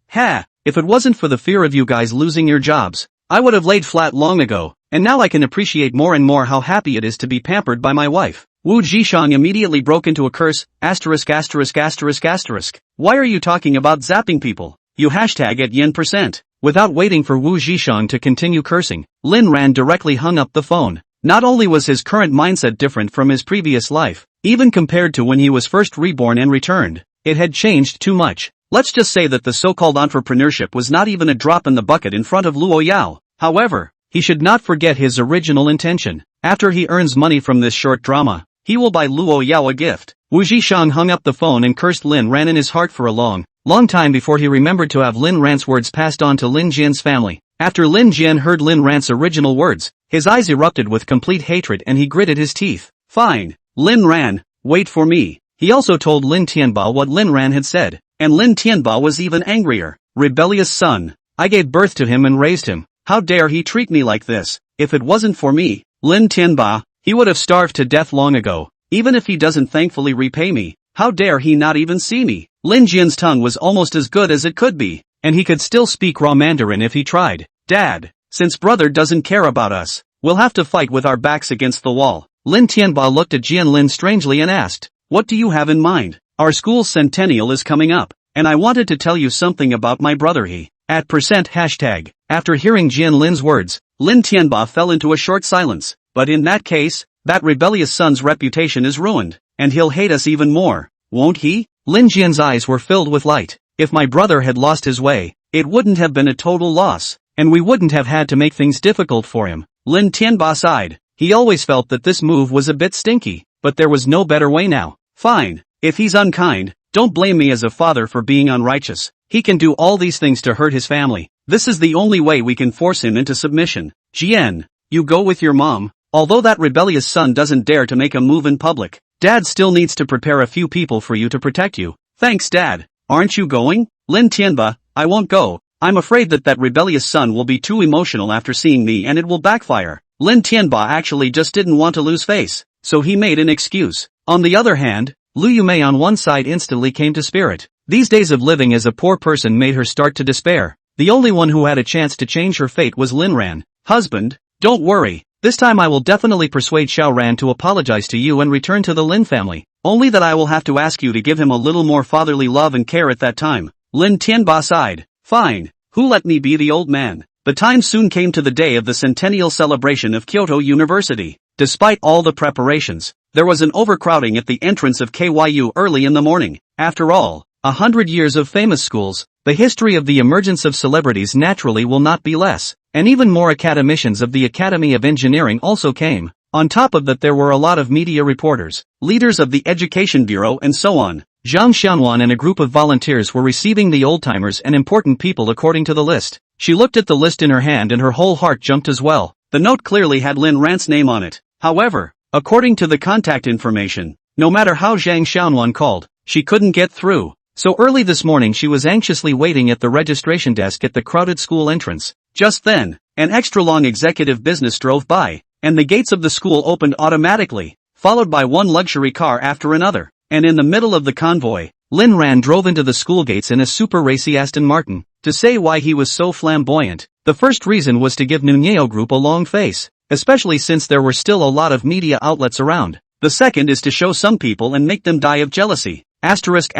if it wasn't for the fear of you guys losing your jobs, I would have laid flat long ago, and now I can appreciate more and more how happy it is to be pampered by my wife. Wu Zhishang immediately broke into a curse, *******. Why are you talking about zapping people? You hashtag at yen%. Without waiting for Wu Zhishang to continue cursing, Lin Ran directly hung up the phone. Not only was his current mindset different from his previous life, even compared to when he was first reborn and returned, it had changed too much. Let's just say that the so-called entrepreneurship was not even a drop in the bucket in front of Luo Yao. However, he should not forget his original intention. After he earns money from this short drama, he will buy Luo Yao a gift. Wu Zhishang hung up the phone and cursed Lin Ran in his heart for a long time before he remembered to have Lin Ran's words passed on to Lin Jian's family. After Lin Jian heard Lin Ran's original words, his eyes erupted with complete hatred and he gritted his teeth. Fine, Lin Ran, wait for me. He also told Lin Tianba what Lin Ran had said, and Lin Tianba was even angrier. Rebellious son, I gave birth to him and raised him. How dare he treat me like this? If it wasn't for me, Lin Tianba, he would have starved to death long ago. Even if he doesn't thankfully repay me, how dare he not even see me? Lin Jian's tongue was almost as good as it could be, and he could still speak raw Mandarin if he tried. Dad, since brother doesn't care about us, we'll have to fight with our backs against the wall. Lin Tianba looked at Jian Lin strangely and asked, what do you have in mind? Our school's centennial is coming up, and I wanted to tell you something about my brother he. @ hashtag. After hearing Jian Lin's words, Lin Tianba fell into a short silence. But in that case, that rebellious son's reputation is ruined, and he'll hate us even more, won't he? Lin Jian's eyes were filled with light. If my brother had lost his way, it wouldn't have been a total loss, and we wouldn't have had to make things difficult for him. Lin Tianba sighed. He always felt that this move was a bit stinky, but there was no better way now. Fine, if he's unkind, don't blame me as a father for being unrighteous. He can do all these things to hurt his family. This is the only way we can force him into submission. Jian, you go with your mom. Although that rebellious son doesn't dare to make a move in public, Dad still needs to prepare a few people for you to protect you. Thanks Dad. Aren't you going? Lin Tianba, I won't go. I'm afraid that rebellious son will be too emotional after seeing me and it will backfire. Lin Tianba actually just didn't want to lose face, so he made an excuse. On the other hand, Lu Yumei on one side instantly came to spirit. These days of living as a poor person made her start to despair. The only one who had a chance to change her fate was Lin Ran. Husband, don't worry. This time I will definitely persuade Xiao Ran to apologize to you and return to the Lin family. Only that I will have to ask you to give him a little more fatherly love and care at that time. Lin Tianba sighed. Fine. Who let me be the old man? The time soon came to the day of the centennial celebration of Kyoto University. Despite all the preparations, there was an overcrowding at the entrance of KYU early in the morning. After all, 100 years of famous schools, the history of the emergence of celebrities naturally will not be less, and even more academicians of the Academy of Engineering also came. On top of that there were a lot of media reporters, leaders of the Education Bureau and so on. Zhang Xianwan and a group of volunteers were receiving the old-timers and important people according to the list. She looked at the list in her hand and her whole heart jumped as well. The note clearly had Lin Ran's name on it. However, according to the contact information, no matter how Zhang Xianwan called, she couldn't get through. So early this morning she was anxiously waiting at the registration desk at the crowded school entrance. Just then, an extra-long executive business drove by, and the gates of the school opened automatically, followed by one luxury car after another. And in the middle of the convoy, Lin Ran drove into the school gates in a super racy Aston Martin. To say why he was so flamboyant, the first reason was to give Nunyeo Group a long face, especially since there were still a lot of media outlets around. The second is to show some people and make them die of jealousy. Asterisk.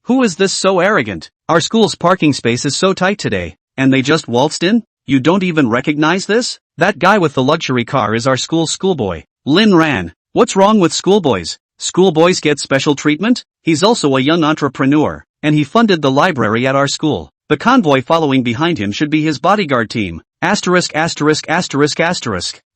Who is this so arrogant? Our school's parking space is so tight today, and they just waltzed in? You don't even recognize this? That guy with the luxury car is our school's schoolboy. Lin Ran, what's wrong with schoolboys? Schoolboys get special treatment? He's also a young entrepreneur, and he funded the library at our school. The convoy following behind him should be his bodyguard team. Asterisk.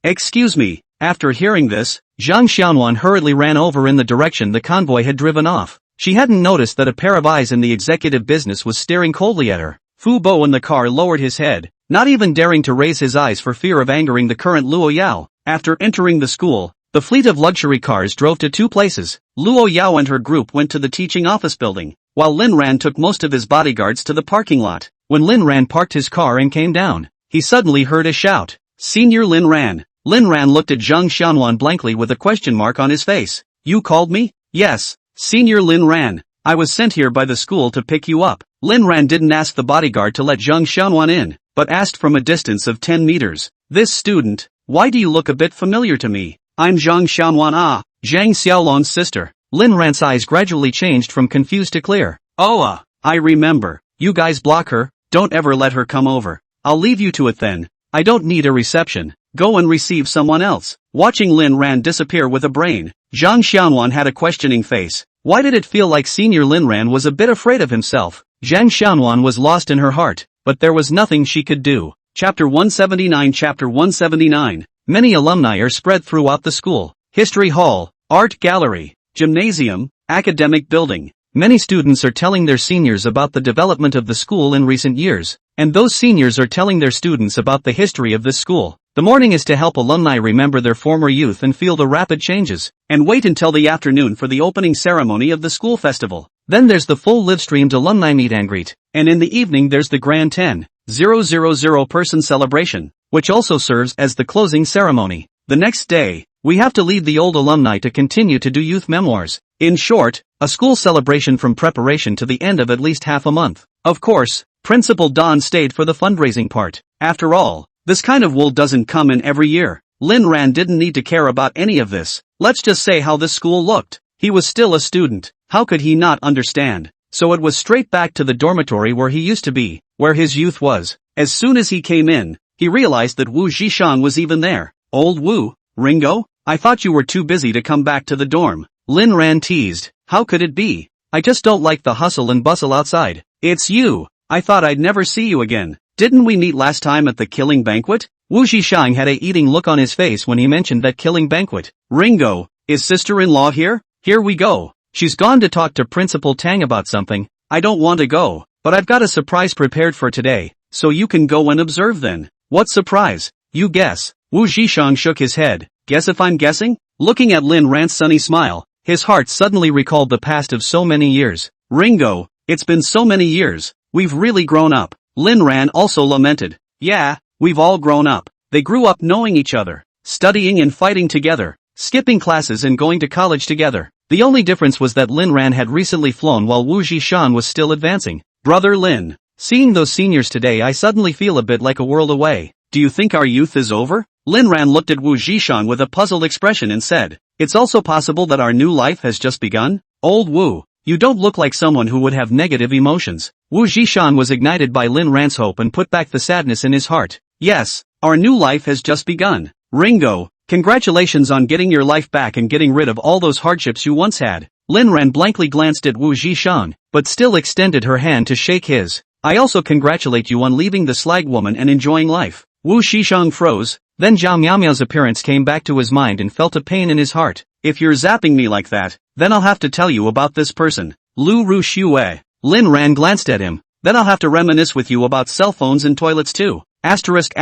Excuse me. After hearing this, Zhang Xianwan hurriedly ran over in the direction the convoy had driven off. She hadn't noticed that a pair of eyes in the executive business was staring coldly at her. Fu Bo in the car lowered his head, not even daring to raise his eyes for fear of angering the current Luo Yao. After entering the school, the fleet of luxury cars drove to two places. Luo Yao and her group went to the teaching office building, while Lin Ran took most of his bodyguards to the parking lot. When Lin Ran parked his car and came down, he suddenly heard a shout. Senior Lin Ran. Lin Ran looked at Zhang Xianwan blankly with a question mark on his face. You called me? Yes, Senior Lin Ran. I was sent here by the school to pick you up. Lin Ran didn't ask the bodyguard to let Zhang Xianwan in, but asked from a distance of 10 meters. This student, why do you look a bit familiar to me? I'm Zhang Xianwan Zhang Xiaolong's sister. Lin Ran's eyes gradually changed from confused to clear. Oh I remember. You guys block her, don't ever let her come over. I'll leave you to it then. I don't need a reception. Go and receive someone else. Watching Lin Ran disappear with a brain, Zhang Xianwan had a questioning face. Why did it feel like Senior Linran was a bit afraid of himself? Zhang Xianwan was lost in her heart, but there was nothing she could do. Chapter 179. Chapter 179. Many alumni are spread throughout the school. History hall, art gallery, gymnasium, academic building. Many students are telling their seniors about the development of the school in recent years, and those seniors are telling their students about the history of this school. The morning is to help alumni remember their former youth and feel the rapid changes, and wait until the afternoon for the opening ceremony of the school festival. Then there's the full live-streamed alumni meet and greet, and in the evening there's the grand 10,000 person celebration, which also serves as the closing ceremony. The next day, we have to leave the old alumni to continue to do youth memoirs. In short, a school celebration from preparation to the end of at least half a month. Of course, Principal Don stayed for the fundraising part. After all, this kind of wool doesn't come in every year. Lin Ran didn't need to care about any of this. Let's just say how this school looked. He was still a student. How could he not understand? So it was straight back to the dormitory where he used to be, where his youth was. As soon as he came in, he realized that Wu Zhishang was even there. Old Wu, Ringo? I thought you were too busy to come back to the dorm. Lin Ran teased. How could it be? I just don't like the hustle and bustle outside. It's you. I thought I'd never see you again. Didn't we meet last time at the killing banquet? Wu Zhishang had a eating look on his face when he mentioned that killing banquet. Ringo, is sister-in-law here? Here we go. She's gone to talk to Principal Tang about something. I don't want to go, but I've got a surprise prepared for today, so you can go and observe then. What surprise? You guess. Wu Zhishang shook his head. Guess if I'm guessing? Looking at Lin Ran's sunny smile, his heart suddenly recalled the past of so many years. Ringo, it's been so many years. We've really grown up. Lin Ran also lamented. Yeah, we've all grown up. They grew up knowing each other, studying and fighting together, skipping classes and going to college together. The only difference was that Lin Ran had recently flown while Wu Zhishan was still advancing. Brother Lin, seeing those seniors today I suddenly feel a bit like a world away. Do you think our youth is over? Lin Ran looked at Wu Zhishan with a puzzled expression and said, it's also possible that our new life has just begun? Old Wu, you don't look like someone who would have negative emotions. Wu Zhishan was ignited by Lin Ran's hope and put back the sadness in his heart. Yes, our new life has just begun. Ringo, congratulations on getting your life back and getting rid of all those hardships you once had. Lin Ran blankly glanced at Wu Zhishan, but still extended her hand to shake his. I also congratulate you on leaving the slag woman and enjoying life. Wu Zhishang froze, then Zhao Miaomiao's appearance came back to his mind and felt a pain in his heart. If you're zapping me like that, then I'll have to tell you about this person. Lu Ru Xue. Lin Ran glanced at him. Then I'll have to reminisce with you about cell phones and toilets too. Asterisk.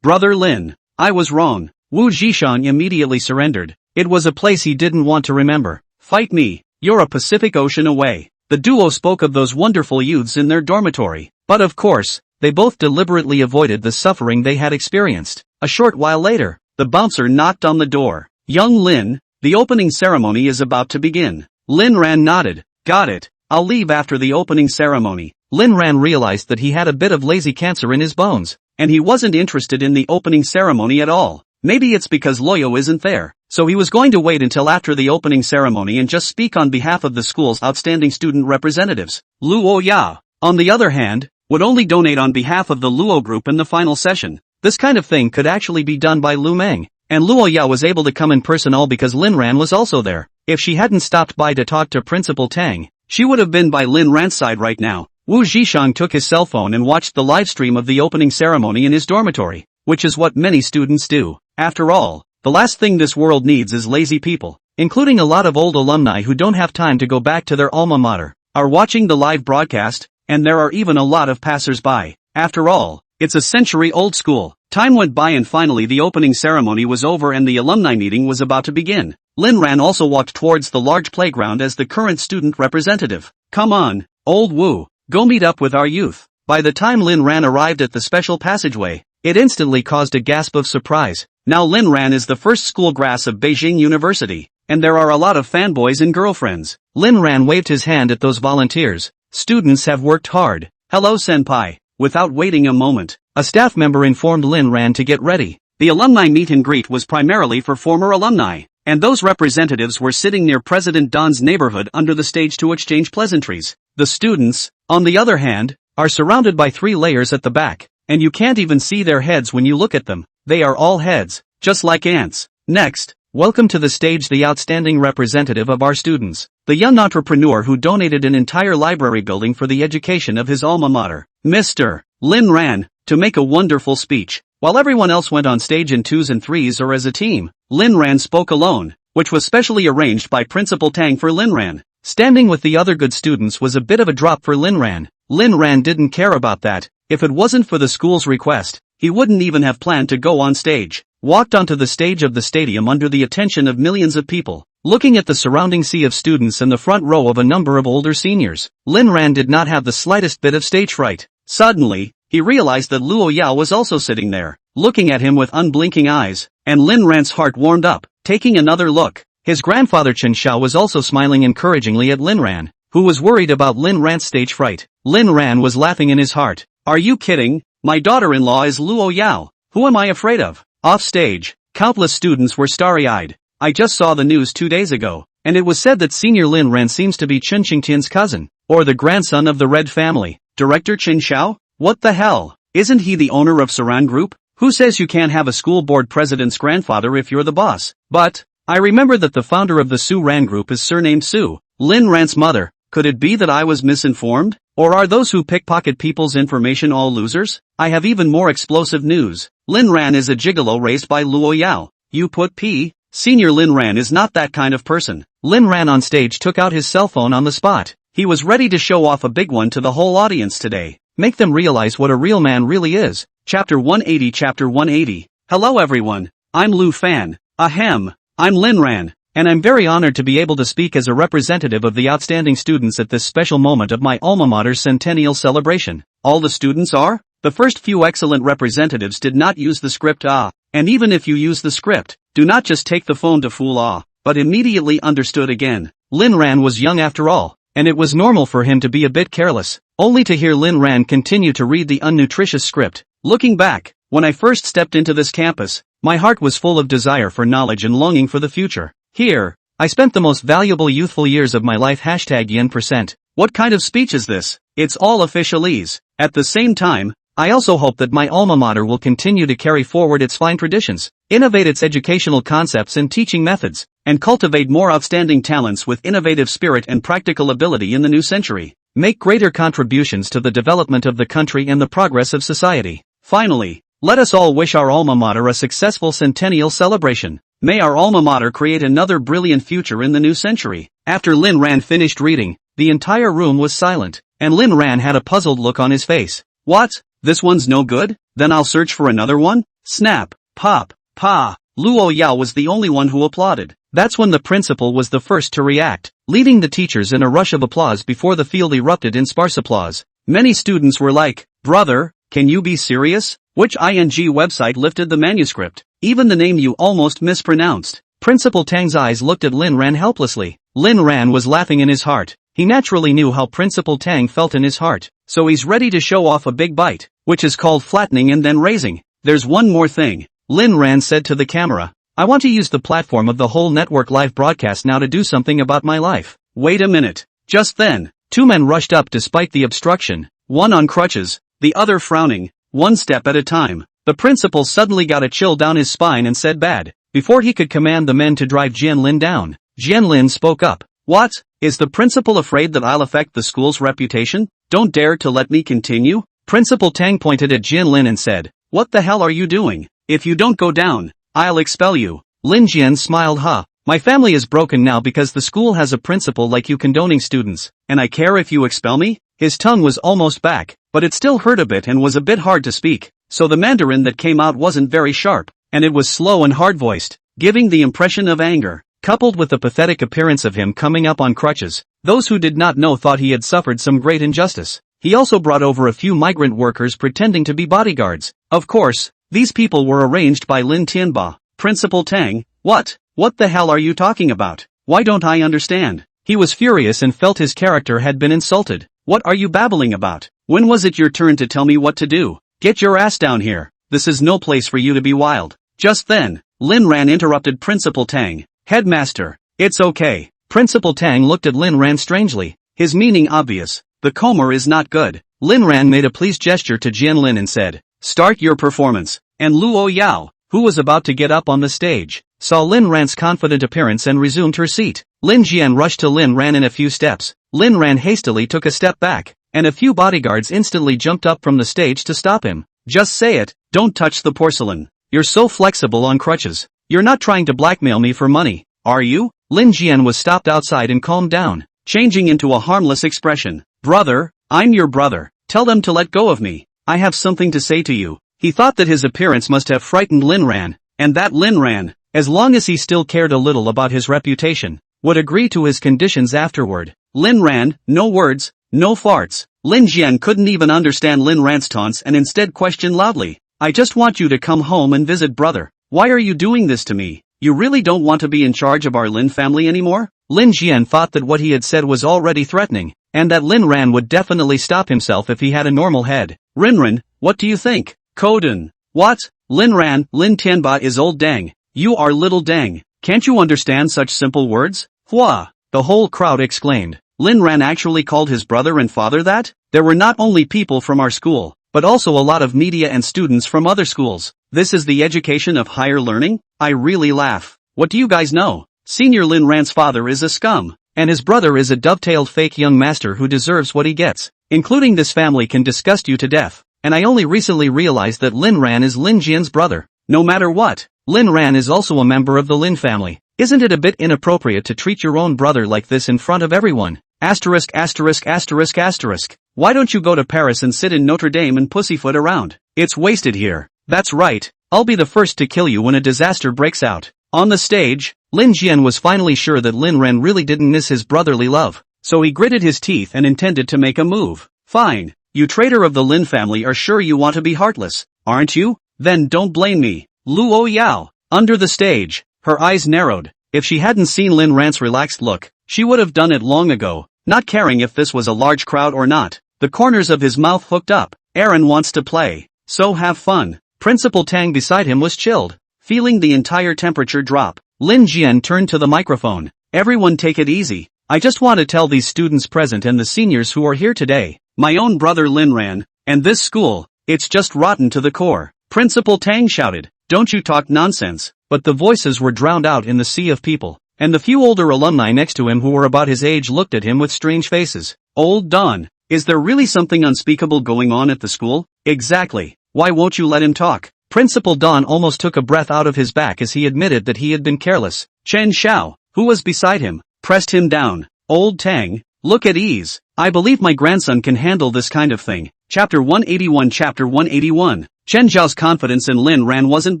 Brother Lin, I was wrong. Wu Zhishan immediately surrendered. It was a place he didn't want to remember. Fight me, you're a Pacific Ocean away. The duo spoke of those wonderful youths in their dormitory. But of course, they both deliberately avoided the suffering they had experienced. A short while later, the bouncer knocked on the door. Young Lin, the opening ceremony is about to begin. Lin Ran nodded. Got it. I'll leave after the opening ceremony. Lin Ran realized that he had a bit of lazy cancer in his bones, and he wasn't interested in the opening ceremony at all. Maybe it's because Loyo isn't there, so he was going to wait until after the opening ceremony and just speak on behalf of the school's outstanding student representatives. Luo Ya, on the other hand, would only donate on behalf of the Luo group in the final session. This kind of thing could actually be done by Lu Meng, and Luo Ya was able to come in person all because Lin Ran was also there. If she hadn't stopped by to talk to Principal Tang, she would have been by Lin Ran's side right now. Wu Zhishang took his cell phone and watched the live stream of the opening ceremony in his dormitory, which is what many students do. After all, the last thing this world needs is lazy people, including a lot of old alumni who don't have time to go back to their alma mater, are watching the live broadcast, and there are even a lot of passers-by. After all, it's a century-old school. Time went by and finally the opening ceremony was over and the alumni meeting was about to begin. Lin Ran also walked towards the large playground as the current student representative. Come on, old Wu, go meet up with our youth. By the time Lin Ran arrived at the special passageway, it instantly caused a gasp of surprise. Now Lin Ran is the first school grass of Beijing University, and there are a lot of fanboys and girlfriends. Lin Ran waved his hand at those volunteers. Students have worked hard. Hello senpai. Without waiting a moment, a staff member informed Lin Ran to get ready. The alumni meet and greet was primarily for former alumni, and those representatives were sitting near President Don's neighborhood under the stage to exchange pleasantries. The students, on the other hand, are surrounded by 3 layers at the back, and you can't even see their heads when you look at them. They are all heads, just like ants. Next, welcome to the stage the outstanding representative of our students, the young entrepreneur who donated an entire library building for the education of his alma mater, Mr. Lin Ran, to make a wonderful speech. While everyone else went on stage in twos and threes or as a team, Lin Ran spoke alone, which was specially arranged by Principal Tang for Lin Ran. Standing with the other good students was a bit of a drop for Lin Ran. Lin Ran didn't care about that. If it wasn't for the school's request, he wouldn't even have planned to go on stage. Walked onto the stage of the stadium under the attention of millions of people, looking at the surrounding sea of students and the front row of a number of older seniors. Lin Ran did not have the slightest bit of stage fright. Suddenly, he realized that Luo Yao was also sitting there, looking at him with unblinking eyes, and Lin Ran's heart warmed up. Taking another look, his grandfather Chen Xiao was also smiling encouragingly at Lin Ran, who was worried about Lin Ran's stage fright. Lin Ran was laughing in his heart. Are you kidding? My daughter-in-law is Luo Yao. Who am I afraid of? Off stage, countless students were starry-eyed. I just saw the news 2 days ago, and it was said that senior Lin Ran seems to be Chen Qingtian's cousin, or the grandson of the Red family. Director Chen Xiao? What the hell? Isn't he the owner of Saran Group? Who says you can't have a school board president's grandfather if you're the boss? But, I remember that the founder of the Su Ran Group is surnamed Su, Lin Ran's mother. Could it be that I was misinformed? Or are those who pickpocket people's information all losers? I have even more explosive news. Lin Ran is a gigolo raised by Luo Yao. You put P. Senior Lin Ran is not that kind of person. Lin Ran on stage took out his cell phone on the spot. He was ready to show off a big one to the whole audience today. Make them realize what a real man really is. Chapter 180. Chapter 180. Hello everyone. I'm Lu Fan. Ahem. I'm Lin Ran, and I'm very honored to be able to speak as a representative of the outstanding students at this special moment of my alma mater's centennial celebration. All the students are? The first few excellent representatives did not use the script and even if you use the script, do not just take the phone to fool but immediately understood again. Lin Ran was young after all, and it was normal for him to be a bit careless, only to hear Lin Ran continue to read the unnutritious script. Looking back, when I first stepped into this campus, my heart was full of desire for knowledge and longing for the future. Here, I spent the most valuable youthful years of my life #yen%. What kind of speech is this? It's all officialese. At the same time, I also hope that my alma mater will continue to carry forward its fine traditions, innovate its educational concepts and teaching methods, and cultivate more outstanding talents with innovative spirit and practical ability in the new century. Make greater contributions to the development of the country and the progress of society. Finally, let us all wish our alma mater a successful centennial celebration. May our alma mater create another brilliant future in the new century. After Lin Ran finished reading, the entire room was silent, and Lin Ran had a puzzled look on his face. What? This one's no good? Then I'll search for another one? Snap, pop, pa. Luo Yao was the only one who applauded. That's when the principal was the first to react, leading the teachers in a rush of applause before the field erupted in sparse applause. Many students were like, brother, can you be serious? Which ING website lifted the manuscript? Even the name you almost mispronounced. Principal Tang's eyes looked at Lin Ran helplessly. Lin Ran was laughing in his heart. He naturally knew how Principal Tang felt in his heart, so he's ready to show off a big bite, which is called flattening and then raising. There's one more thing, Lin Ran said to the camera. I want to use the platform of the whole network live broadcast now to do something about my life. Wait a minute. Just then, two men rushed up despite the obstruction, one on crutches, the other frowning, one step at a time. The principal suddenly got a chill down his spine and said bad. Before he could command the men to drive Jianlin down, Jianlin spoke up. What? Is the principal afraid that I'll affect the school's reputation? Don't dare to let me continue? Principal Tang pointed at Jianlin and said, what the hell are you doing? If you don't go down, I'll expel you. Lin Jian smiled. My family is broken now because the school has a principal like you condoning students, and I care if you expel me? His tongue was almost back, but it still hurt a bit and was a bit hard to speak, so the Mandarin that came out wasn't very sharp, and it was slow and hard-voiced, giving the impression of anger. Coupled with the pathetic appearance of him coming up on crutches, those who did not know thought he had suffered some great injustice. He also brought over a few migrant workers pretending to be bodyguards. Of course, these people were arranged by Lin Tianba. Principal Tang, what the hell are you talking about? Why don't I understand? He was furious and felt his character had been insulted. What are you babbling about? When was it your turn to tell me what to do? Get your ass down here. This is no place for you to be wild. Just then, Lin Ran interrupted Principal Tang. Headmaster, it's okay. Principal Tang looked at Lin Ran strangely, his meaning obvious. The comber is not good. Lin Ran made a pleased gesture to Jianlin and said, start your performance. And Luo Yao, who was about to get up on the stage, saw Lin Ran's confident appearance and resumed her seat. Lin Jian rushed to Lin Ran in a few steps. Lin Ran hastily took a step back, and a few bodyguards instantly jumped up from the stage to stop him. Just say it, don't touch the porcelain. You're so flexible on crutches. You're not trying to blackmail me for money, are you? Lin Jian was stopped outside and calmed down, changing into a harmless expression. Brother, I'm your brother. Tell them to let go of me. I have something to say to you. He thought that his appearance must have frightened Lin Ran, and that Lin Ran, as long as he still cared a little about his reputation, would agree to his conditions afterward. Lin Ran, no words, no farts. Lin Jian couldn't even understand Lin Ran's taunts and instead questioned loudly. I just want you to come home and visit brother. Why are you doing this to me? You really don't want to be in charge of our Lin family anymore? Lin Jian thought that what he had said was already threatening, and that Lin Ran would definitely stop himself if he had a normal head. Rinran, what do you think? Koden. What? Lin Ran, Lin Tianba is old dang. You are little dang. Can't you understand such simple words? Hua! The whole crowd exclaimed. Lin Ran actually called his brother and father that? There were not only people from our school, but also a lot of media and students from other schools. This is the education of higher learning? I really laugh. What do you guys know? Senior Lin Ran's father is a scum, and his brother is a dovetailed fake young master who deserves what he gets. Including this family can disgust you to death, and I only recently realized that Lin Ran is Lin Jian's brother. No matter what, Lin Ran is also a member of the Lin family. Isn't it a bit inappropriate to treat your own brother like this in front of everyone? Asterisk asterisk asterisk asterisk. Why don't you go to Paris and sit in Notre Dame and pussyfoot around? It's wasted here. That's right, I'll be the first to kill you when a disaster breaks out. On the stage, Lin Jian was finally sure that Lin Ran really didn't miss his brotherly love, so he gritted his teeth and intended to make a move. Fine, you traitor of the Lin family are sure you want to be heartless, aren't you? Then don't blame me. Luo Yao. Under the stage, her eyes narrowed. If she hadn't seen Lin Ran's relaxed look, she would have done it long ago, not caring if this was a large crowd or not. The corners of his mouth hooked up. Aaron wants to play, so have fun. Principal Tang beside him was chilled, feeling the entire temperature drop. Lin Jian turned to the microphone. Everyone take it easy. I just want to tell these students present and the seniors who are here today, my own brother Lin Ran, and this school, it's just rotten to the core. Principal Tang shouted, don't you talk nonsense, but the voices were drowned out in the sea of people, and the few older alumni next to him who were about his age looked at him with strange faces. Old Don, is there really something unspeakable going on at the school? Exactly. Why won't you let him talk? Principal Don almost took a breath out of his back as he admitted that he had been careless. Chen Xiao, who was beside him, pressed him down. Old Tang, look at ease. I believe my grandson can handle this kind of thing. Chapter 181. Chapter 181. Chen Xiao's confidence in Lin Ran wasn't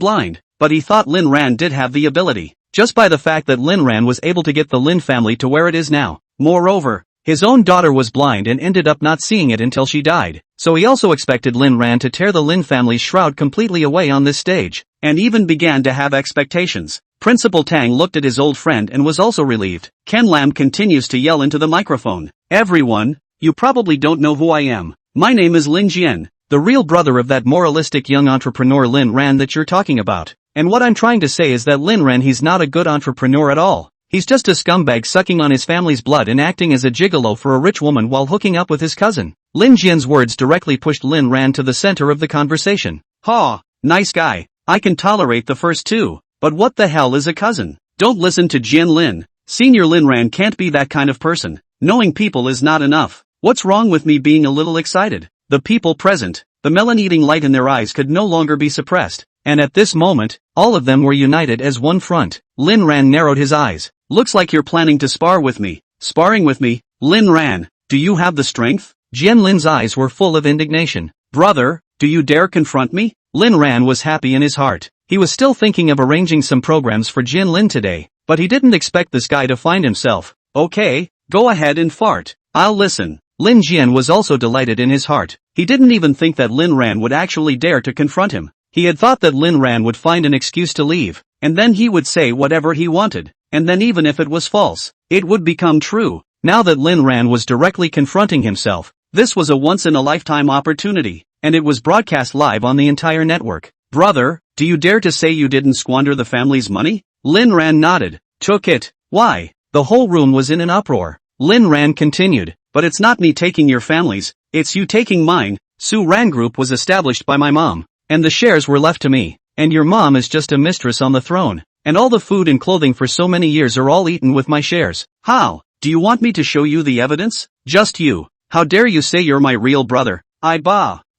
blind, but he thought Lin Ran did have the ability, just by the fact that Lin Ran was able to get the Lin family to where it is now. Moreover, his own daughter was blind and ended up not seeing it until she died, so he also expected Lin Ran to tear the Lin family's shroud completely away on this stage, and even began to have expectations. Principal Tang looked at his old friend and was also relieved. Ken Lam continues to yell into the microphone. Everyone, you probably don't know who I am. My name is Lin Jian, the real brother of that moralistic young entrepreneur Lin Ran that you're talking about. And what I'm trying to say is that Lin Ran, he's not a good entrepreneur at all. He's just a scumbag sucking on his family's blood and acting as a gigolo for a rich woman while hooking up with his cousin. Lin Jian's words directly pushed Lin Ran to the center of the conversation. Ha, nice guy. I can tolerate the first two, but what the hell is a cousin? Don't listen to Jian Lin. Senior Lin Ran can't be that kind of person. Knowing people is not enough. What's wrong with me being a little excited? The people present, the melon-eating light in their eyes could no longer be suppressed, and at this moment, all of them were united as one front. Lin Ran narrowed his eyes. Looks like you're planning to spar with me. Sparring with me? Lin Ran, do you have the strength? Jian Lin's eyes were full of indignation. Brother, do you dare confront me? Lin Ran was happy in his heart. He was still thinking of arranging some programs for Jian Lin today, but he didn't expect this guy to find himself. Okay, go ahead and fart. I'll listen. Lin Jian was also delighted in his heart. He didn't even think that Lin Ran would actually dare to confront him. He had thought that Lin Ran would find an excuse to leave, and then he would say whatever he wanted, and then even if it was false, it would become true. Now that Lin Ran was directly confronting himself, this was a once-in-a-lifetime opportunity, and it was broadcast live on the entire network. Brother, do you dare to say you didn't squander the family's money? Lin Ran nodded. Took it. Why? The whole room was in an uproar. Lin Ran continued, but it's not me taking your family's, it's you taking mine. Su Ran Group was established by my mom, and the shares were left to me, and your mom is just a mistress on the throne. and all the food and clothing for so many years are all eaten with my shares. How? Do you want me to show you the evidence? Just you. How dare you say you're my real brother?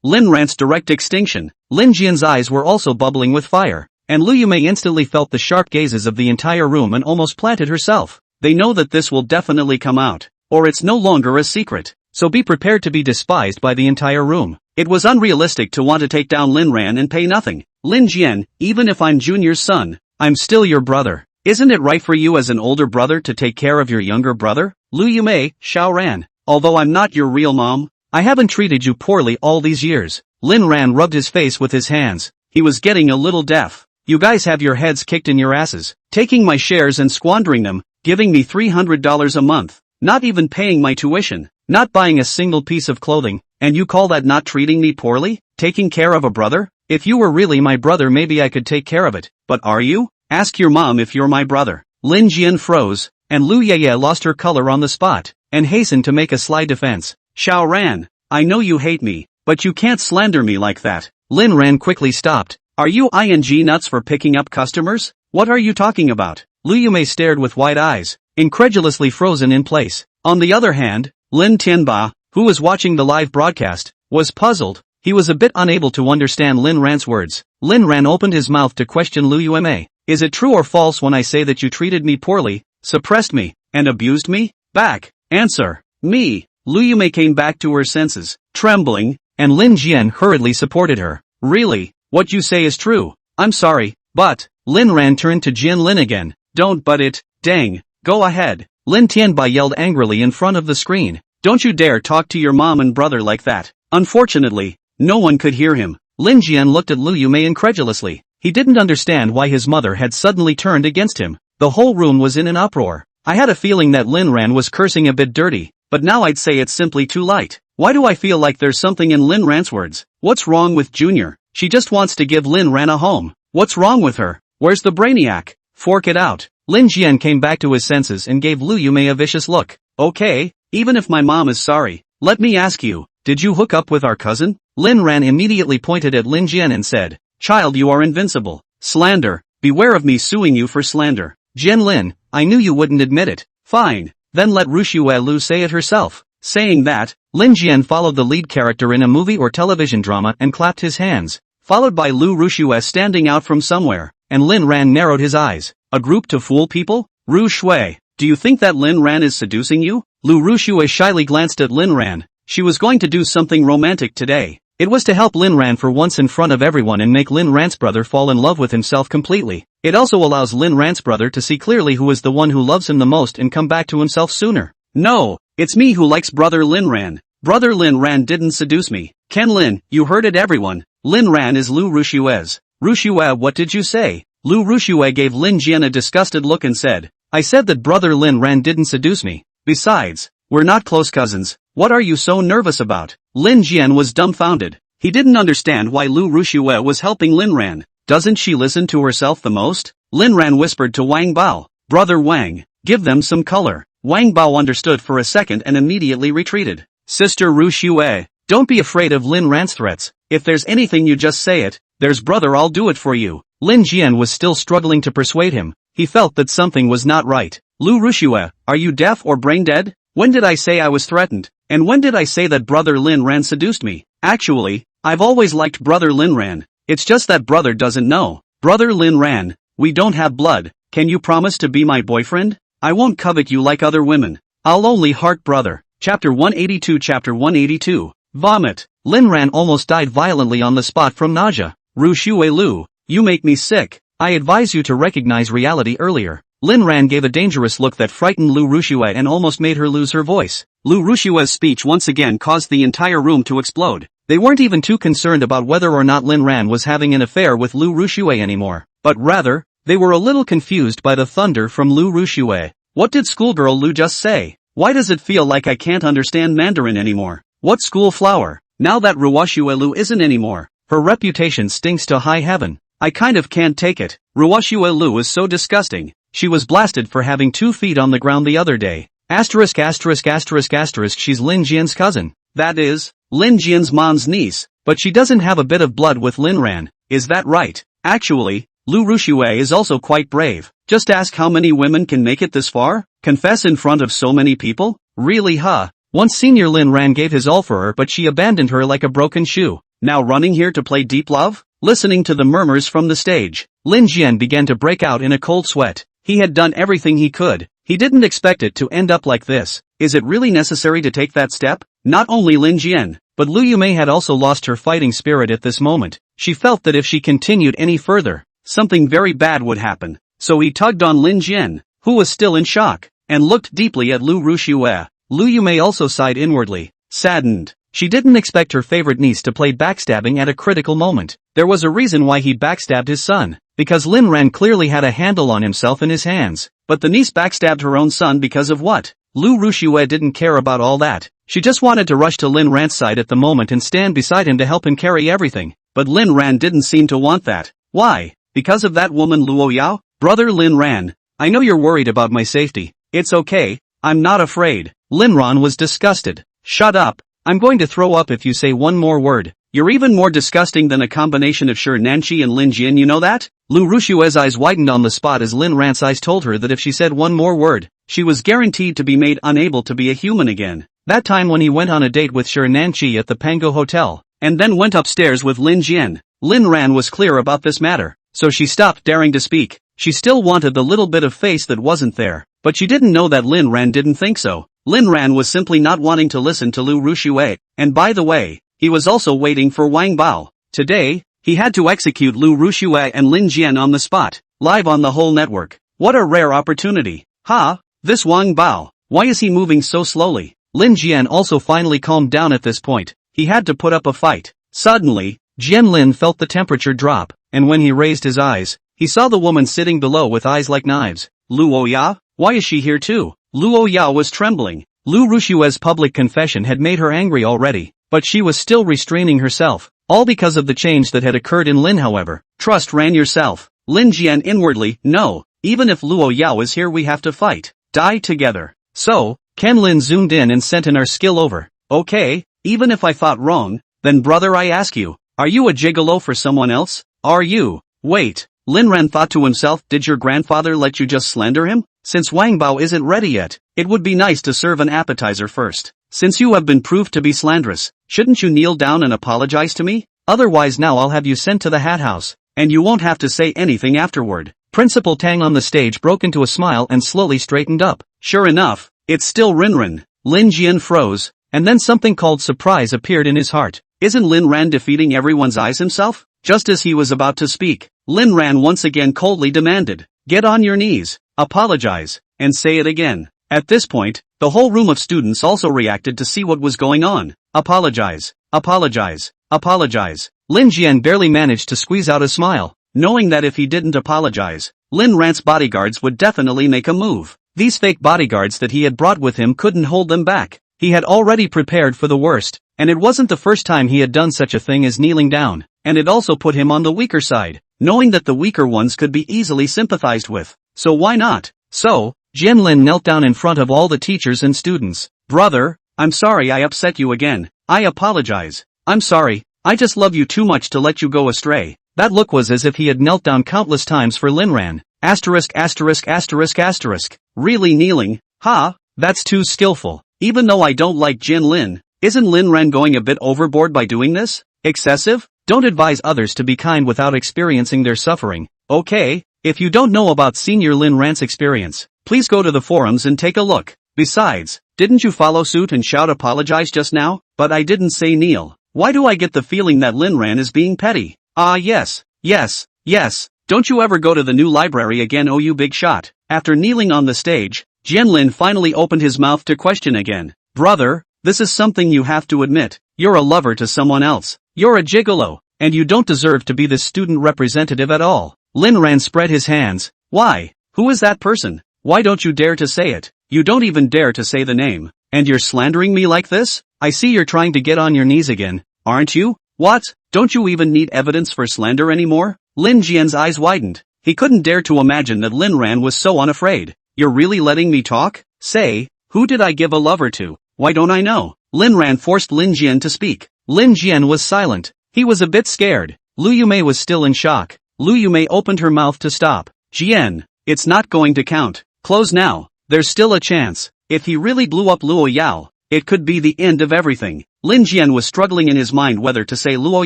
Lin Ran's direct extinction. Lin Jian's eyes were also bubbling with fire, and Lu Yumei instantly felt the sharp gazes of the entire room and almost planted herself. They know that this will definitely come out, or it's no longer a secret, so be prepared to be despised by the entire room. It was unrealistic to want to take down Lin Ran and pay nothing. Lin Jian, even if I'm Junior's son, I'm still your brother. Isn't it right for you as an older brother to take care of your younger brother? Lu Yumei, Xiao Ran. Although I'm not your real mom, I haven't treated you poorly all these years. Lin Ran rubbed his face with his hands. He was getting a little deaf. You guys have your heads kicked in your asses, taking my shares and squandering them, giving me $300 a month, not even paying my tuition, not buying a single piece of clothing, and you call that not treating me poorly? Taking care of a brother? If you were really my brother maybe I could take care of it, but are you? Ask your mom if you're my brother. Lin Jian froze, and Lu Yeye lost her color on the spot, and hastened to make a sly defense. Xiao Ran, I know you hate me, but you can't slander me like that. Lin Ran quickly stopped. Are you ing nuts for picking up customers? What are you talking about? Lu Yumei stared with wide eyes, incredulously frozen in place. On the other hand, Lin Tianba, who was watching the live broadcast, was puzzled. He was a bit unable to understand Lin Ran's words. Lin Ran opened his mouth to question Lu Yumei. Is it true or false when I say that you treated me poorly, suppressed me, and abused me? Back. Answer. Me. Lu Yumei came back to her senses, trembling, and Lin Jian hurriedly supported her. Really? What you say is true. I'm sorry, but... Lin Ran turned to Jian Lin again. Don't but it, dang. Go ahead. Lin Tianba yelled angrily in front of the screen. Don't you dare talk to your mom and brother like that. Unfortunately, no one could hear him. Lin Jian looked at Lu Yumei incredulously. He didn't understand why his mother had suddenly turned against him. The whole room was in an uproar. I had a feeling that Lin Ran was cursing a bit dirty, but now I'd say it's simply too light. Why do I feel like there's something in Lin Ran's words? What's wrong with Junior? She just wants to give Lin Ran a home. What's wrong with her? Where's the brainiac? Fork it out. Lin Jian came back to his senses and gave Lu Yumei a vicious look. Okay, even if my mom is sorry, let me ask you, did you hook up with our cousin? Lin Ran immediately pointed at Lin Jian and said, Child, you are invincible. Slander. Beware of me suing you for slander. Jian Lin, I knew you wouldn't admit it. Fine, then let Rushue Lu say it herself. Saying that, Lin Jian followed the lead character in a movie or television drama and clapped his hands, followed by Lu Rushue standing out from somewhere, and Lin Ran narrowed his eyes. A group to fool people? Ru Shui, do you think that Lin Ran is seducing you? Lu Rushue shyly glanced at Lin Ran. She was going to do something romantic today. It was to help Lin Ran for once in front of everyone and make Lin Ran's brother fall in love with himself completely. It also allows Lin Ran's brother to see clearly who is the one who loves him the most and come back to himself sooner. No, it's me who likes brother Lin Ran. Brother Lin Ran didn't seduce me. Ken Lin, you heard it everyone. Lin Ran is Lu Rushue's. Rushue, what did you say? Lu Rushue gave Lin Jian a disgusted look and said, I said that brother Lin Ran didn't seduce me. Besides, we're not close cousins. What are you so nervous about? Lin Jian was dumbfounded. He didn't understand why Lu Rushue was helping Lin Ran. Doesn't she listen to herself the most? Lin Ran whispered to Wang Bao. Brother Wang, give them some color. Wang Bao understood for a second and immediately retreated. Sister Rushue, don't be afraid of Lin Ran's threats. If there's anything you just say it. There's brother, I'll do it for you. Lin Jian was still struggling to persuade him. He felt that something was not right. Lu Rushue, are you deaf or brain dead? When did I say I was threatened? And when did I say that brother Lin Ran seduced me? Actually, I've always liked brother Lin Ran. It's just that brother doesn't know. Brother Lin Ran, we don't have blood. Can you promise to be my boyfriend? I won't covet you like other women. I'll only heart brother. Chapter 182. Chapter 182. Vomit. Lin Ran almost died violently on the spot from nausea. Rushue Lu, you make me sick. I advise you to recognize reality earlier. Lin Ran gave a dangerous look that frightened Lu Rushue and almost made her lose her voice. Lu Rushue's speech once again caused the entire room to explode. They weren't even too concerned about whether or not Lin Ran was having an affair with Lu Rushue anymore, but rather, they were a little confused by the thunder from Lu Rushue. What did schoolgirl Lu just say? Why does it feel like I can't understand Mandarin anymore? What school flower? Now that Rushue Lu isn't anymore, her reputation stinks to high heaven. I kind of can't take it. Rushue Lu is so disgusting. She was blasted for having 2 feet on the ground the other day. Asterisk asterisk asterisk asterisk she's Lin Jian's cousin. That is, Lin Jian's mom's niece, but she doesn't have a bit of blood with Lin Ran. Is that right? Actually, Lu Rushue is also quite brave. Just ask how many women can make it this far? Confess in front of so many people? Really huh? Once Senior Lin Ran gave his all for her but she abandoned her like a broken shoe. Now running here to play deep love? Listening to the murmurs from the stage, Lin Jian began to break out in a cold sweat. He had done everything he could. He didn't expect it to end up like this. Is it really necessary to take that step? Not only Lin Jian, but Lu Yumei had also lost her fighting spirit at this moment. She felt that if she continued any further, something very bad would happen. So he tugged on Lin Jian, who was still in shock, and looked deeply at Lu Rushue. Lu Yumei also sighed inwardly, saddened. She didn't expect her favorite niece to play backstabbing at a critical moment. There was a reason why he backstabbed his son, because Lin Ran clearly had a handle on himself in his hands. But the niece backstabbed her own son because of what? Lu Rushue didn't care about all that. She just wanted to rush to Lin Ran's side at the moment and stand beside him to help him carry everything. But Lin Ran didn't seem to want that. Why? Because of that woman Luo Yao? Brother Lin Ran, I know you're worried about my safety. It's okay, I'm not afraid. Lin Ran was disgusted. Shut up. I'm going to throw up if you say one more word. You're even more disgusting than a combination of Shi Nanqi and Lin Jian, you know that? Lu Rushue's eyes widened on the spot as Lin Ran's eyes told her that if she said one more word, she was guaranteed to be made unable to be a human again. That time when he went on a date with Shi Nanqi at the Pango Hotel, and then went upstairs with Lin Jian, Lin Ran was clear about this matter, so she stopped daring to speak. She still wanted the little bit of face that wasn't there, but she didn't know that Lin Ran didn't think so. Lin Ran was simply not wanting to listen to Lu Rushue, and by the way, he was also waiting for Wang Bao. Today, he had to execute Lu Rushue and Lin Jian on the spot, live on the whole network. What a rare opportunity. Ha! This Wang Bao, why is he moving so slowly? Lin Jian also finally calmed down at this point. He had to put up a fight. Suddenly, Jian Lin felt the temperature drop, and when he raised his eyes, he saw the woman sitting below with eyes like knives. Luo Ya? Why is she here too? Luo Ya was trembling. Lu Rushue's public confession had made her angry already, but she was still restraining herself, all because of the change that had occurred in Lin. However, trust Ran yourself. Lin Jian inwardly, no, even if Luo Yao is here we have to fight, die together. So, Ken Lin zoomed in and sent in our skill over. Okay, even if I thought wrong, then brother I ask you, are you a gigolo for someone else? Are you? Wait, Lin Ran thought to himself, did your grandfather let you just slander him? Since Wang Bao isn't ready yet, it would be nice to serve an appetizer first. Since you have been proved to be slanderous, shouldn't you kneel down and apologize to me? Otherwise now I'll have you sent to the hat house, and you won't have to say anything afterward. Principal Tang on the stage broke into a smile and slowly straightened up. Sure enough, it's still Rinrin. Lin Jian froze, and then something called surprise appeared in his heart. Isn't Lin Ran defeating everyone's eyes himself? Just as he was about to speak, Lin Ran once again coldly demanded, get on your knees, apologize, and say it again. At this point, the whole room of students also reacted to see what was going on. Apologize, apologize, apologize. Lin Jian barely managed to squeeze out a smile, knowing that if he didn't apologize, Lin Ran's bodyguards would definitely make a move. These fake bodyguards that he had brought with him couldn't hold them back. He had already prepared for the worst, and it wasn't the first time he had done such a thing as kneeling down, and it also put him on the weaker side, knowing that the weaker ones could be easily sympathized with. So why not? So, Jian Lin knelt down in front of all the teachers and students. Brother, I'm sorry I upset you again. I apologize. I'm sorry, I just love you too much to let you go astray. That look was as if he had knelt down countless times for Lin Ran. Asterisk asterisk asterisk asterisk. Really kneeling? Ha, that's too skillful. Even though I don't like Jian Lin, isn't Lin Ran going a bit overboard by doing this? Excessive? Don't advise others to be kind without experiencing their suffering. Okay, if you don't know about Senior Lin Ran's experience, please go to the forums and take a look. Besides, didn't you follow suit and shout apologize just now? But I didn't say kneel. Why do I get the feeling that Lin Ran is being petty? Ah yes, yes, yes. Don't you ever go to the new library again, oh you big shot. After kneeling on the stage, Jian Lin finally opened his mouth to question again. Brother, this is something you have to admit. You're a lover to someone else. You're a gigolo, and you don't deserve to be the student representative at all. Lin Ran spread his hands. Why? Who is that person? Why don't you dare to say it? You don't even dare to say the name. And you're slandering me like this? I see you're trying to get on your knees again, aren't you? What? Don't you even need evidence for slander anymore? Lin Jian's eyes widened. He couldn't dare to imagine that Lin Ran was so unafraid. You're really letting me talk? Say, who did I give a lover to? Why don't I know? Lin Ran forced Lin Jian to speak. Lin Jian was silent. He was a bit scared. Lu Yumei was still in shock. Lu Yume opened her mouth to stop. Jian, it's not going to count. Close now. There's still a chance. If he really blew up Luo Yao, it could be the end of everything. Lin Jian was struggling in his mind whether to say Luo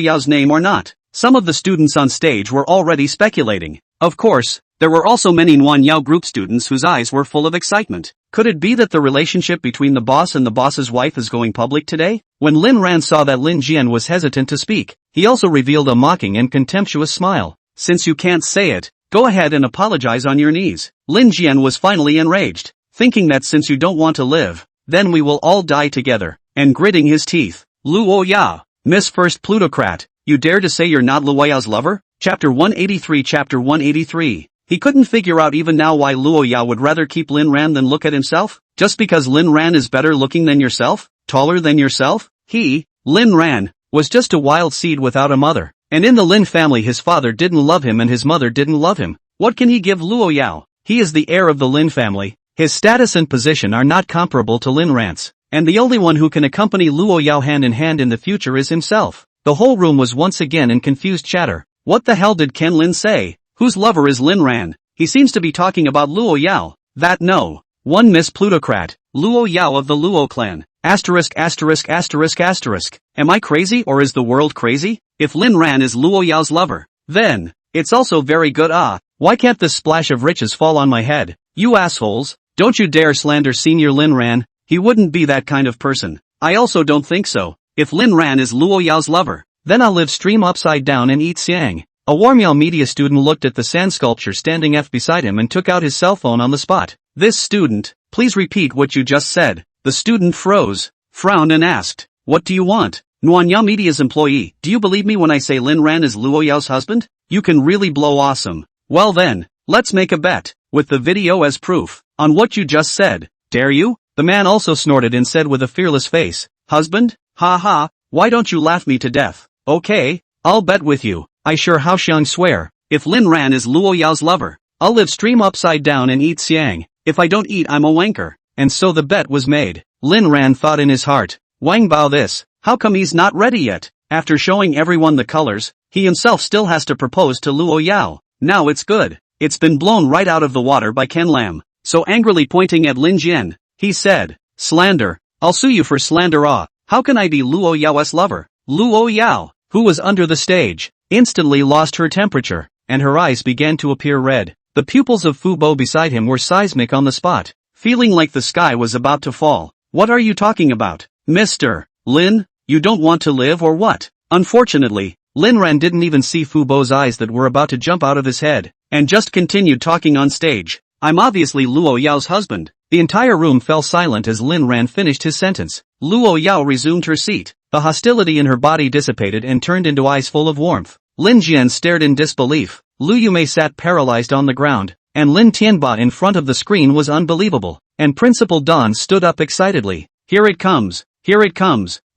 Yao's name or not. Some of the students on stage were already speculating. Of course, there were also many Nuan Yao group students whose eyes were full of excitement. Could it be that the relationship between the boss and the boss's wife is going public today? When Lin Ran saw that Lin Jian was hesitant to speak, he also revealed a mocking and contemptuous smile. Since you can't say it, go ahead and apologize on your knees. Lin Jian was finally enraged, thinking that since you don't want to live, then we will all die together, and gritting his teeth. Luo Ya, Miss First Plutocrat, you dare to say you're not Luo Yao's lover? Chapter 183. Chapter 183. He couldn't figure out even now why Luo Ya would rather keep Lin Ran than look at himself? Just because Lin Ran is better looking than yourself? Taller than yourself? He, Lin Ran, was just a wild seed without a mother. And in the Lin family his father didn't love him and his mother didn't love him. What can he give Luo Yao? He is the heir of the Lin family. His status and position are not comparable to Lin Ran's. And the only one who can accompany Luo Yao hand in hand in the future is himself. The whole room was once again in confused chatter. What the hell did Ken Lin say? Whose lover is Lin Ran? He seems to be talking about Luo Yao. That no. One Miss Plutocrat, Luo Yao of the Luo clan. Asterisk. Am I crazy or is the world crazy? If Lin Ran is Luo Yao's lover, then it's also very good. Why can't this splash of riches fall on my head? You assholes, don't you dare slander Senior Lin Ran. He wouldn't be that kind of person. I also don't think so. If Lin Ran is Luo Yao's lover, then I'll live stream upside down and eat siang. A Warmiao media student looked at the sand sculpture standing beside him and took out his cell phone on the spot. This student, please repeat what you just said. The student froze, frowned and asked, what do you want? Nuanyao Media's employee, do you believe me when I say Lin Ran is Luo Yao's husband? You can really blow awesome. Well then, let's make a bet, with the video as proof, on what you just said. Dare you? The man also snorted and said with a fearless face, husband? Ha ha, why don't you laugh me to death? Okay, I'll bet with you. I sure how shall swear, if Lin Ran is Luo Yao's lover, I'll live stream upside down and eat siang. If I don't eat I'm a wanker. And so the bet was made. Lin Ran thought in his heart, Wang Bao this, how come he's not ready yet? After showing everyone the colors, he himself still has to propose to Luo Yao. Now it's good. It's been blown right out of the water by Ken Lam. So angrily pointing at Lin Jian, he said, slander, I'll sue you for slander. How can I be Luo Yao's lover? Luo Yao, who was under the stage, instantly lost her temperature, and her eyes began to appear red. The pupils of Fu Bo beside him were seismic on the spot, feeling like the sky was about to fall. What are you talking about, Mr. Lin? You don't want to live or what? Unfortunately, Lin Ran didn't even see Fu Bo's eyes that were about to jump out of his head, and just continued talking on stage. I'm obviously Luo Yao's husband. The entire room fell silent as Lin Ran finished his sentence. Luo Yao resumed her seat. The hostility in her body dissipated and turned into eyes full of warmth. Lin Jian stared in disbelief. Lu Yume sat paralyzed on the ground, and Lin Tianba in front of the screen was unbelievable, and Principal Don stood up excitedly. Here it comes,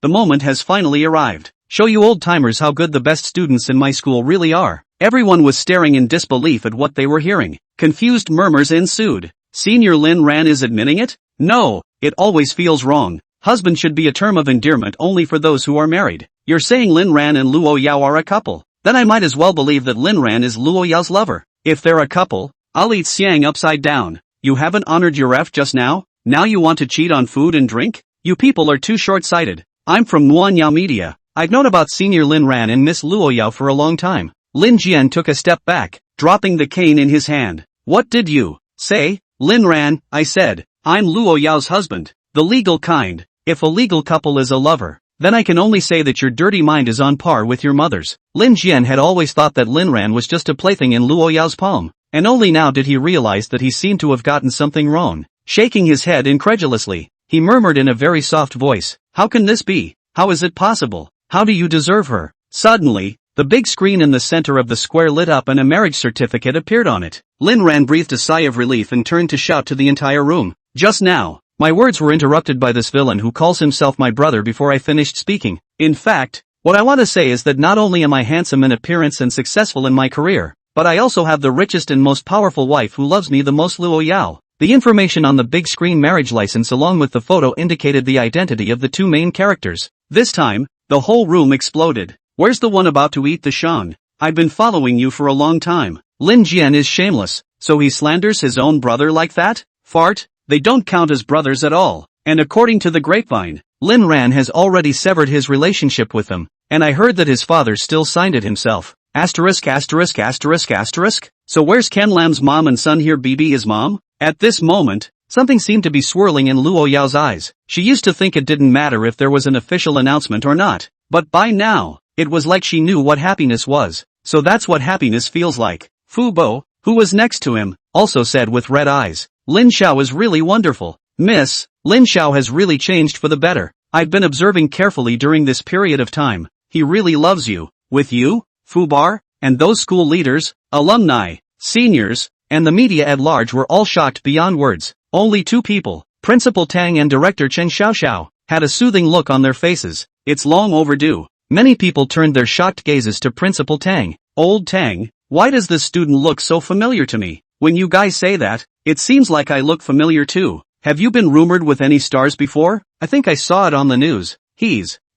the moment has finally arrived. Show you old-timers how good the best students in my school really are. Everyone was staring in disbelief at what they were hearing. Confused murmurs ensued. Senior Lin Ran is admitting it? No, it always feels wrong. Husband should be a term of endearment only for those who are married. You're saying Lin Ran and Luo Yao are a couple. Then I might as well believe that Lin Ran is Luo Yao's lover. If they're a couple, I'll eat siang upside down. You haven't honored your F just now? Now you want to cheat on food and drink? You people are too short-sighted. I'm from Nuanyao Media. I've known about Senior Lin Ran and Miss Luo Yao for a long time. Lin Jian took a step back, dropping the cane in his hand. What did you say? Lin Ran, I said, I'm Luo Yao's husband. The legal kind. If a legal couple is a lover, then I can only say that your dirty mind is on par with your mother's. Lin Jian had always thought that Lin Ran was just a plaything in Luo Yao's palm, and only now did he realize that he seemed to have gotten something wrong. Shaking his head incredulously, he murmured in a very soft voice, how can this be? How is it possible? How do you deserve her? Suddenly, the big screen in the center of the square lit up and a marriage certificate appeared on it. Lin Ran breathed a sigh of relief and turned to shout to the entire room. Just now, my words were interrupted by this villain who calls himself my brother before I finished speaking. In fact, what I want to say is that not only am I handsome in appearance and successful in my career, but I also have the richest and most powerful wife who loves me the most, Luo Yao. The information on the big screen marriage license along with the photo indicated the identity of the two main characters. This time, the whole room exploded. Where's the one about to eat the Shang? I've been following you for a long time. Lin Jian is shameless, so he slanders his own brother like that? Fart? They don't count as brothers at all. And according to the grapevine, Lin Ran has already severed his relationship with them, and I heard that his father still signed it himself. Asterisk asterisk asterisk asterisk. So where's Ken Lam's mom and son here? BB is mom? At this moment, something seemed to be swirling in Luo Yao's eyes. She used to think it didn't matter if there was an official announcement or not, but by now, it was like she knew what happiness was. So that's what happiness feels like. Fu Bo, who was next to him, also said with red eyes, Lin Xiao is really wonderful. Miss, Lin Xiao has really changed for the better. I've been observing carefully during this period of time. He really loves you. With you, Fu Bar, and those school leaders, alumni, seniors, and the media at large were all shocked beyond words. Only two people, Principal Tang and Director Chen Xiaoxiao, had a soothing look on their faces. It's long overdue. Many people turned their shocked gazes to Principal Tang. Old Tang, why does this student look so familiar to me? When you guys say that, it seems like I look familiar too. Have you been rumored with any stars before? I think I saw it on the news.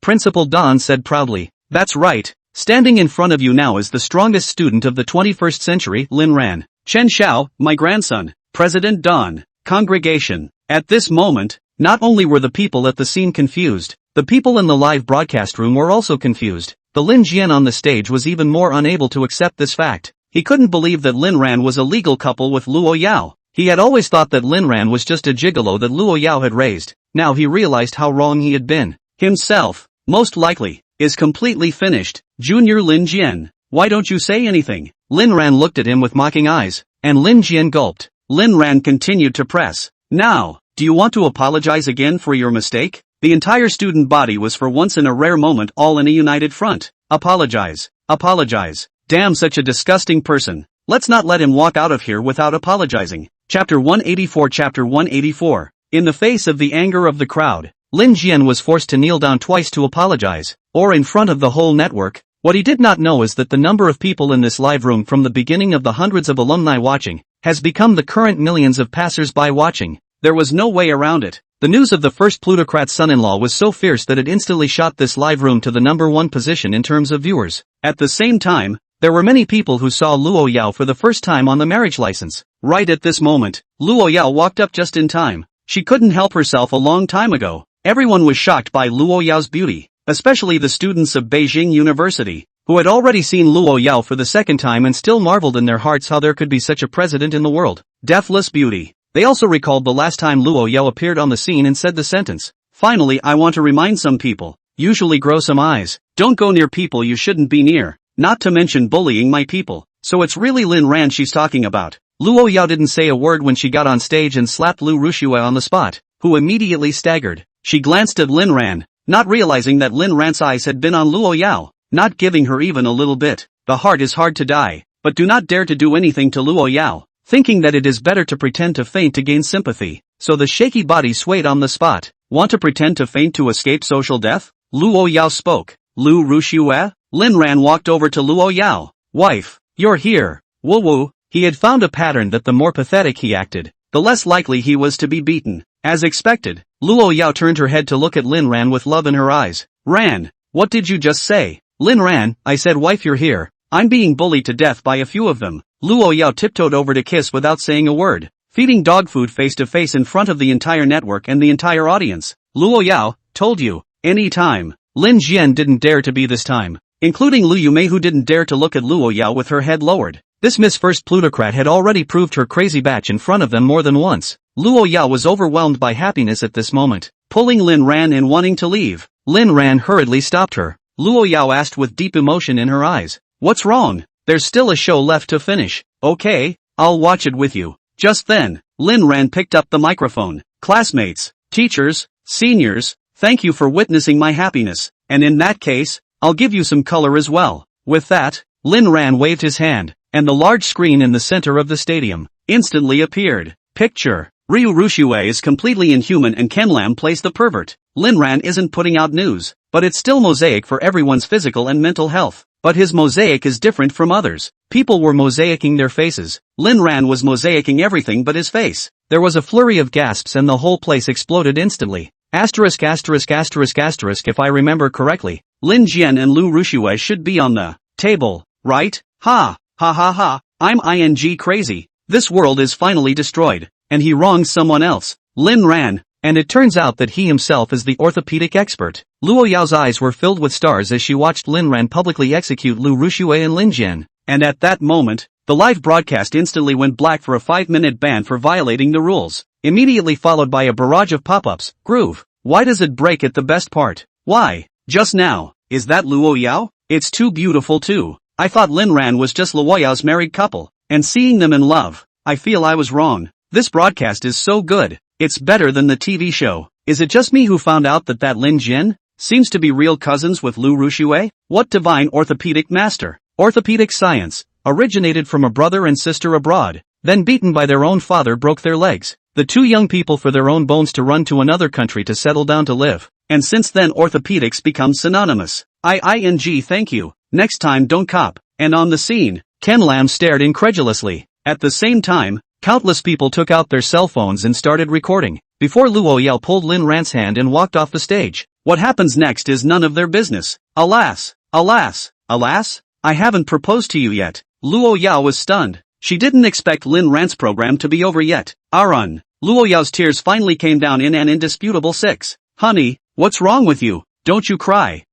Principal Don said proudly. That's right. Standing in front of you now is the strongest student of the 21st century, Lin Ran. Chen Xiao, my grandson. President Don. Congregation. At this moment, not only were the people at the scene confused, the people in the live broadcast room were also confused. The Lin Jian on the stage was even more unable to accept this fact. He couldn't believe that Lin Ran was a legal couple with Luo Yao. He had always thought that Lin Ran was just a gigolo that Luo Yao had raised. Now he realized how wrong he had been. Himself, most likely, is completely finished. Junior Lin Jian, why don't you say anything? Lin Ran looked at him with mocking eyes, and Lin Jian gulped. Lin Ran continued to press. Now, do you want to apologize again for your mistake? The entire student body was for once in a rare moment all in a united front. Apologize. Apologize. Damn, such a disgusting person. Let's not let him walk out of here without apologizing. Chapter 184. Chapter 184. In the face of the anger of the crowd, Lin Jian was forced to kneel down twice to apologize, or in front of the whole network. What he did not know is that the number of people in this live room from the beginning of the hundreds of alumni watching, has become the current millions of passers-by watching. There was no way around it. The news of the first plutocrat's son-in-law was so fierce that it instantly shot this live room to the #1 position in terms of viewers. At the same time, there were many people who saw Luo Yao for the first time on the marriage license. Right at this moment, Luo Yao walked up just in time. She couldn't help herself a long time ago. Everyone was shocked by Luo Yao's beauty, especially the students of Beijing University, who had already seen Luo Yao for the second time and still marveled in their hearts how there could be such a president in the world. Deathless beauty. They also recalled the last time Luo Yao appeared on the scene and said the sentence, "Finally, I want to remind some people, usually grow some eyes, don't go near people you shouldn't be near, not to mention bullying my people." So it's really Lin Ran she's talking about. Luo Yao didn't say a word when she got on stage and slapped Lu Rushue on the spot, who immediately staggered. She glanced at Lin Ran, not realizing that Lin Ran's eyes had been on Luo Yao, not giving her even a little bit. The heart is hard to die, but do not dare to do anything to Luo Yao, thinking that it is better to pretend to faint to gain sympathy. So the shaky body swayed on the spot. Want to pretend to faint to escape social death? Luo Yao spoke. Lu Rushue? Lin Ran walked over to Luo Yao. Wife, you're here. Woo woo. He had found a pattern that the more pathetic he acted, the less likely he was to be beaten. As expected, Luo Yao turned her head to look at Lin Ran with love in her eyes. Ran, what did you just say? Lin Ran, I said wife you're here. I'm being bullied to death by a few of them. Luo Yao tiptoed over to kiss without saying a word, feeding dog food face to face in front of the entire network and the entire audience. Luo Yao, told you, any time. Lin Jian didn't dare to be this time, including Lu Yumei who didn't dare to look at Luo Yao with her head lowered. This Miss First Plutocrat had already proved her crazy batch in front of them more than once. Luo Yao was overwhelmed by happiness at this moment, pulling Lin Ran and wanting to leave. Lin Ran hurriedly stopped her. Luo Yao asked with deep emotion in her eyes. What's wrong? There's still a show left to finish. Okay, I'll watch it with you. Just then, Lin Ran picked up the microphone. Classmates, teachers, seniors, thank you for witnessing my happiness, and in that case, I'll give you some color as well. With that, Lin Ran waved his hand, and the large screen in the center of the stadium instantly appeared. Picture. Ryu Rushue is completely inhuman and Ken Lam plays the pervert. Lin Ran isn't putting out news, but it's still mosaic for everyone's physical and mental health. But his mosaic is different from others. People were mosaicing their faces. Lin Ran was mosaicing everything but his face. There was a flurry of gasps and the whole place exploded instantly. Asterisk asterisk asterisk asterisk if I remember correctly, Lin Jian and Lu Rushue should be on the table. right? Ha, ha ha ha, I'm ing crazy. This world is finally destroyed. And he wrongs someone else. Lin ran. And it turns out that he himself is the orthopedic expert. Luo Yao's eyes were filled with stars as she watched Lin Ran publicly execute Lu Ruxue and Lin Jian. And at that moment, the live broadcast instantly went black for a 5-minute ban for violating the rules. Immediately followed by a barrage of pop-ups. Groove. Why does it break at the best part? Why? Just now. Is that Luo Yao? It's too beautiful too. I thought Lin Ran was just Luo Yao's married couple. And seeing them in love, I feel I was wrong. This broadcast is so good. It's better than the TV show. Is it just me who found out that Lin Jian seems to be real cousins with Lu Ruxue? What divine orthopedic master? Orthopedic science, originated from a brother and sister abroad, then beaten by their own father broke their legs. The two young people for their own bones to run to another country to settle down to live. And since then orthopedics become synonymous. Thank you. Next time don't cop. And on the scene, Ken Lam stared incredulously. At the same time, countless people took out their cell phones and started recording, before Luo Yao pulled Lin Ran's hand and walked off the stage. What happens next is none of their business. Alas, alas, alas, I haven't proposed to you yet. Luo Yao was stunned. She didn't expect Lin Ran's program to be over yet. Arun. Luo Yao's tears finally came down in an indisputable 6. Honey, what's wrong with you? Don't you cry.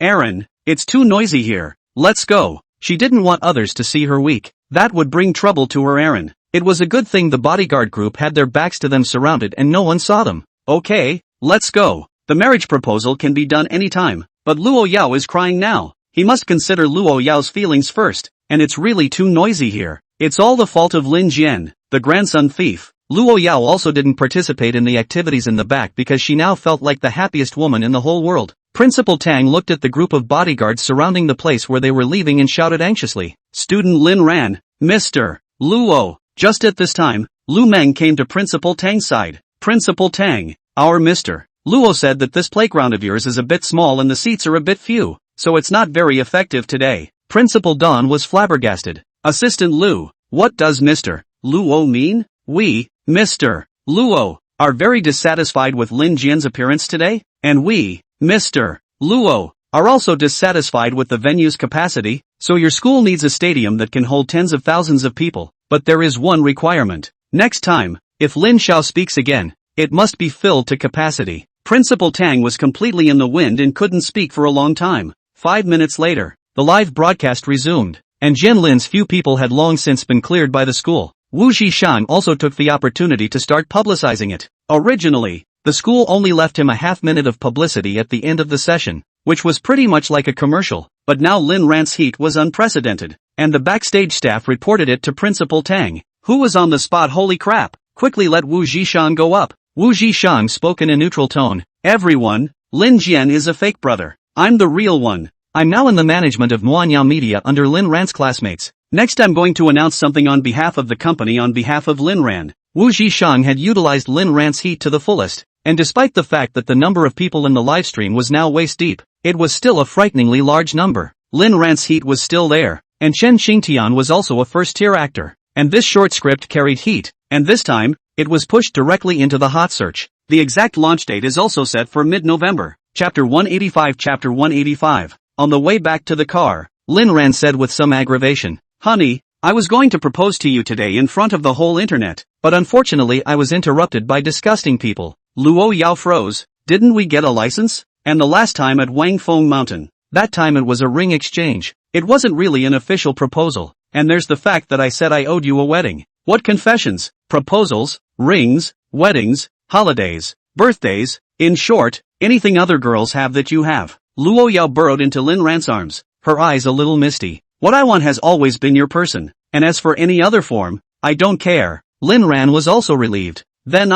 Aaron, it's too noisy here. Let's go. She didn't want others to see her weak. That would bring trouble to her Aaron. It was a good thing the bodyguard group had their backs to them surrounded and no one saw them. Okay, let's go. The marriage proposal can be done anytime, but Luo Yao is crying now. He must consider Luo Yao's feelings first, and it's really too noisy here. It's all the fault of Lin Jian, the grandson thief. Luo Yao also didn't participate in the activities in the back because she now felt like the happiest woman in the whole world. Principal Tang looked at the group of bodyguards surrounding the place where they were leaving and shouted anxiously. Student Lin Ran, Mr. Luo. Just at this time, Lu Meng came to Principal Tang's side. Principal Tang, our Mr. Luo said that this playground of yours is a bit small and the seats are a bit few, so it's not very effective today. Principal Don was flabbergasted. Assistant Lu, what does Mr. Luo mean? We, Mr. Luo, are very dissatisfied with Lin Jian's appearance today, and we, Mr. Luo, are also dissatisfied with the venue's capacity, so your school needs a stadium that can hold tens of thousands of people, but there is one requirement. Next time, if Lin Xiao speaks again, it must be filled to capacity. Principal Tang was completely in the wind and couldn't speak for a long time. 5 minutes later, the live broadcast resumed, and Jian Lin's few people had long since been cleared by the school. Wu Zhishang also took the opportunity to start publicizing it. Originally, the school only left him a half-minute of publicity at the end of the session, which was pretty much like a commercial, but now Lin Ran's heat was unprecedented, and the backstage staff reported it to Principal Tang, who was on the spot. Holy crap, quickly let Wu Zhishang go up. Wu Zhishang spoke in a neutral tone. Everyone, Lin Jian is a fake brother. I'm the real one. I'm now in the management of Manhwa Media under Lin Ran's classmates. Next I'm going to announce something on behalf of the company on behalf of Lin Ran. Wu Zhishang had utilized Lin Ran's heat to the fullest, and despite the fact that the number of people in the livestream was now waist deep, it was still a frighteningly large number. Lin Ran's heat was still there, and Chen Xingtian was also a first-tier actor, and this short script carried heat, and this time, it was pushed directly into the hot search. The exact launch date is also set for mid-November. Chapter 185. Chapter 185. On the way back to the car, Lin Ran said with some aggravation, Honey, I was going to propose to you today in front of the whole internet, but unfortunately I was interrupted by disgusting people. Luo Yao froze. Didn't we get a license? And the last time at Wang Feng Mountain. That time it was a ring exchange. It wasn't really an official proposal. And there's the fact that I said I owed you a wedding. What confessions, proposals, rings, weddings, holidays, birthdays, in short, anything other girls have that you have. Luo Yao burrowed into Lin Ran's arms, her eyes a little misty. What I want has always been your person, and as for any other form, I don't care. Lin Ran was also relieved. Then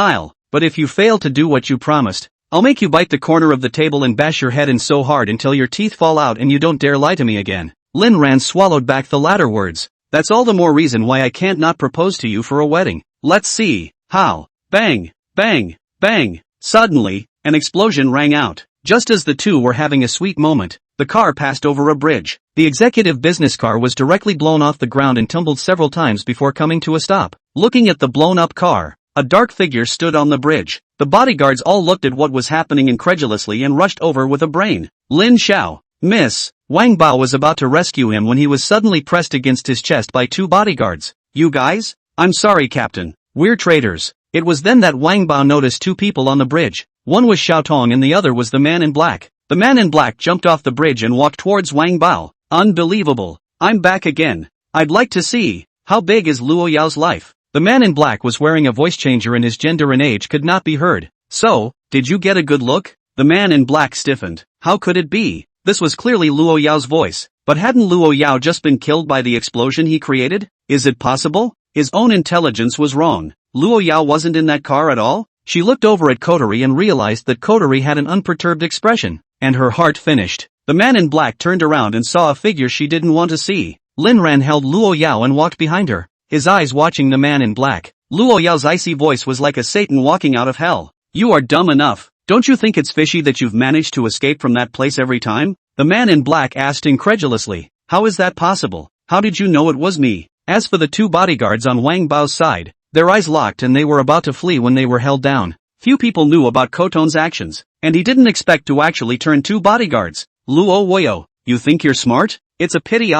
but if you fail to do what you promised, I'll make you bite the corner of the table and bash your head in so hard until your teeth fall out and you don't dare lie to me again. Lin Ran swallowed back the latter words. That's all the more reason why I can't not propose to you for a wedding. Let's see. How? Bang, bang, bang. Suddenly, an explosion rang out. Just as the two were having a sweet moment, the car passed over a bridge. The executive business car was directly blown off the ground and tumbled several times before coming to a stop. Looking at the blown-up car, a dark figure stood on the bridge. The bodyguards all looked at what was happening incredulously and rushed over with a brain. Lin Xiao, Miss, Wang Bao was about to rescue him when he was suddenly pressed against his chest by 2 bodyguards. "You guys? I'm sorry, Captain. We're traitors." It was then that Wang Bao noticed 2 people on the bridge. One was Xiao Tong and the other was the man in black. The man in black jumped off the bridge and walked towards Wang Bao. "Unbelievable. I'm back again. I'd like to see, how big is Luo Yao's life?" The man in black was wearing a voice changer and his gender and age could not be heard. "So, did you get a good look?" The man in black stiffened. How could it be? This was clearly Luo Yao's voice. But hadn't Luo Yao just been killed by the explosion he created? Is it possible? His own intelligence was wrong. Luo Yao wasn't in that car at all? She looked over at Kotori and realized that Kotori had an unperturbed expression, and her heart finished. The man in black turned around and saw a figure she didn't want to see. Linran held Luo Yao and walked behind her, his eyes watching the man in black. Luo Yao's icy voice was like a Satan walking out of hell. "You are dumb enough. Don't you think it's fishy that you've managed to escape from that place every time?" The man in black asked incredulously. "How is that possible? How did you know it was me?" As for the 2 bodyguards on Wang Bao's side, their eyes locked and they were about to flee when they were held down. Few people knew about Koton's actions, and he didn't expect to actually turn 2 bodyguards. "Luo Woyo, you think you're smart? It's a pity.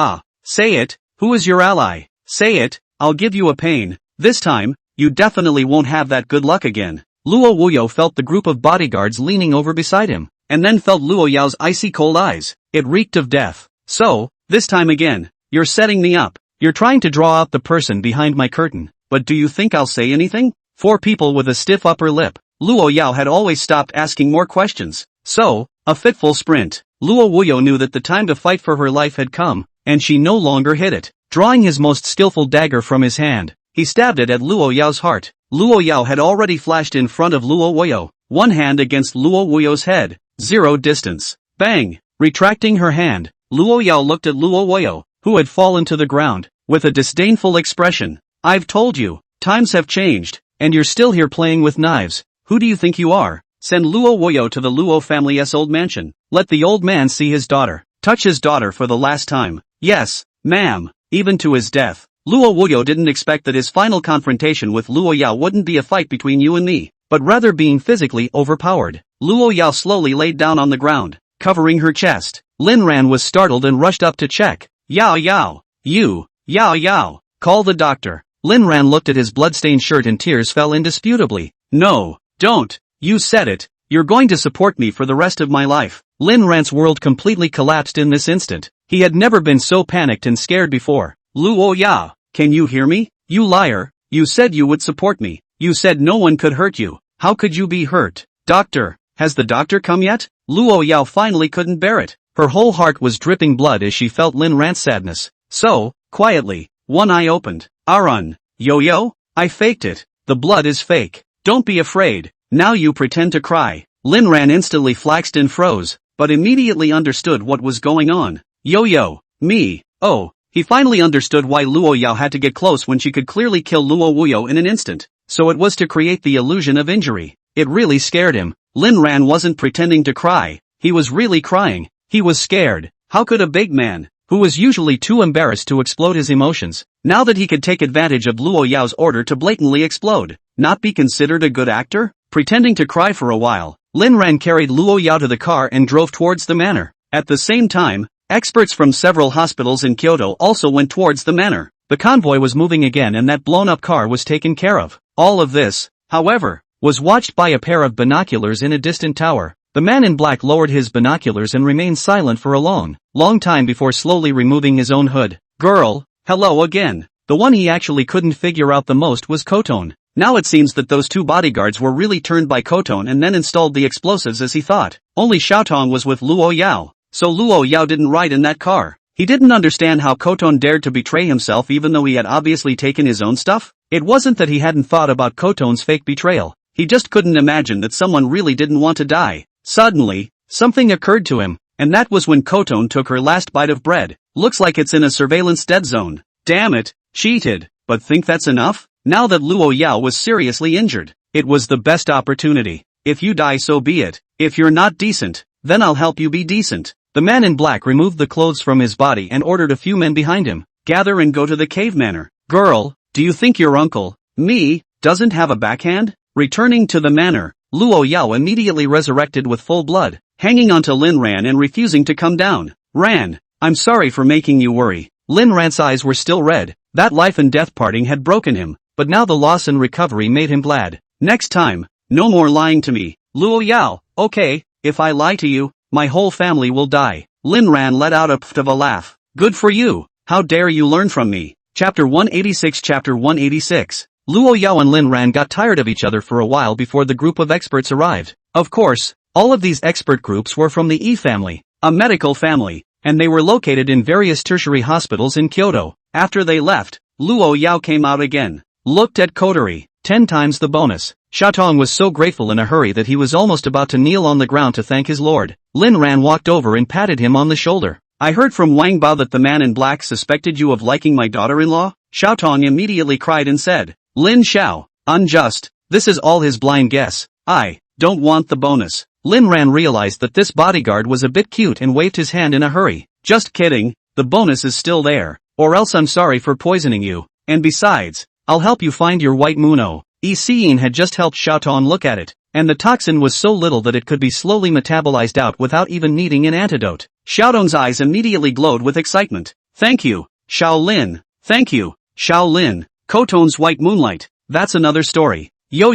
Say it, who is your ally? Say it, I'll give you a pain. This time, you definitely won't have that good luck again." Luo Wuyo felt the group of bodyguards leaning over beside him, and then felt Luo Yao's icy cold eyes. It reeked of death. "So, this time again, you're setting me up. You're trying to draw out the person behind my curtain, but do you think I'll say anything?" 4 people with a stiff upper lip. Luo Yao had always stopped asking more questions. So, a fitful sprint. Luo Wuyo knew that the time to fight for her life had come, and she no longer hid it. Drawing his most skillful dagger from his hand, he stabbed it at Luo Yao's heart. Luo Yao had already flashed in front of Luo Wuyo, one hand against Luo Wuyo's head. 0 distance. Bang! Retracting her hand, Luo Yao looked at Luo Wuyo, who had fallen to the ground, with a disdainful expression. "I've told you, times have changed, and you're still here playing with knives. Who do you think you are? Send Luo Wuyo to the Luo family's old mansion. Let the old man see his daughter. Touch his daughter for the last time." "Yes, ma'am," even to his death. Luo Wuyo didn't expect that his final confrontation with Luo Yao wouldn't be a fight between you and me, but rather being physically overpowered. Luo Yao slowly laid down on the ground, covering her chest. Lin Ran was startled and rushed up to check. "Yao Yao, you, Yao Yao, call the doctor." Lin Ran looked at his bloodstained shirt and tears fell indisputably. "No, don't, you said it, you're going to support me for the rest of my life." Lin Ran's world completely collapsed in this instant. He had never been so panicked and scared before. "Luo Yao, can you hear me? You liar, you said you would support me. You said no one could hurt you. How could you be hurt? Doctor, has the doctor come yet?" Luo Yao finally couldn't bear it. Her whole heart was dripping blood as she felt Lin Ran's sadness. So, quietly, one eye opened. "Arun, Yo-Yo, I faked it. The blood is fake. Don't be afraid. Now you pretend to cry." Lin Ran instantly flaxed and froze, but immediately understood what was going on. "Yo-Yo, me, oh." He finally understood why Luo Yao had to get close when she could clearly kill Luo Wuyo in an instant. So it was to create the illusion of injury. It really scared him. Lin Ran wasn't pretending to cry. He was really crying. He was scared. How could a big man, who was usually too embarrassed to explode his emotions, now that he could take advantage of Luo Yao's order to blatantly explode, not be considered a good actor? Pretending to cry for a while, Lin Ran carried Luo Yao to the car and drove towards the manor. At the same time, experts from several hospitals in Kyoto also went towards the manor. The convoy was moving again and that blown-up car was taken care of. All of this, however, was watched by a pair of binoculars in a distant tower. The man in black lowered his binoculars and remained silent for a long time before slowly removing his own hood. "Girl, hello again." The one he actually couldn't figure out the most was Koton. Now it seems that those 2 bodyguards were really turned by Koton and then installed the explosives as he thought. Only Xiaotong was with Luo Yao, so Luo Yao didn't ride in that car. He didn't understand how Koton dared to betray himself even though he had obviously taken his own stuff. It wasn't that he hadn't thought about Koton's fake betrayal. He just couldn't imagine that someone really didn't want to die. Suddenly, something occurred to him, and that was when Koton took her last bite of bread. Looks like it's in a surveillance dead zone. Damn it, cheated. But think that's enough? Now that Luo Yao was seriously injured, it was the best opportunity. If you die, so be it. If you're not decent, then I'll help you be decent. The man in black removed the clothes from his body and ordered a few men behind him. "Gather and go to the cave manor." "Girl, do you think your uncle, me, doesn't have a backhand?" Returning to the manor, Luo Yao immediately resurrected with full blood, hanging onto Lin Ran and refusing to come down. "Ran, I'm sorry for making you worry. Lin Ran's eyes were still red. That life and death parting had broken him, but now the loss and recovery made him glad. Next time, no more lying to me. Luo Yao, okay, if I lie to you, my whole family will die. Lin Ran let out a pft of a laugh. Good for you, how dare you learn from me. Chapter 186. Chapter 186. Luo Yao and Lin Ran got tired of each other for a while before the group of experts arrived. Of course, all of these expert groups were from the E family, a medical family, and they were located in various tertiary hospitals in Kyoto. After they left, Luo Yao came out again, looked at Kotori, 10 times the bonus. Xiaotong was so grateful in a hurry that he was almost about to kneel on the ground to thank his lord. Lin Ran walked over and patted him on the shoulder. I heard from Wang Bao that the man in black suspected you of liking my daughter-in-law? Xiaotong immediately cried and said, Lin Xiao, unjust, this is all his blind guess. I don't want the bonus. Lin Ran realized that this bodyguard was a bit cute and waved his hand in a hurry. Just kidding, the bonus is still there, or else I'm sorry for poisoning you, and besides, I'll help you find your white Muno. Yi had just helped Xiaotong look at it, and the toxin was so little that it could be slowly metabolized out without even needing an antidote. Xiaotong's eyes immediately glowed with excitement. Thank you, Xiao Lin. Thank you, Xiao Lin. Koton's white moonlight, that's another story. Yo,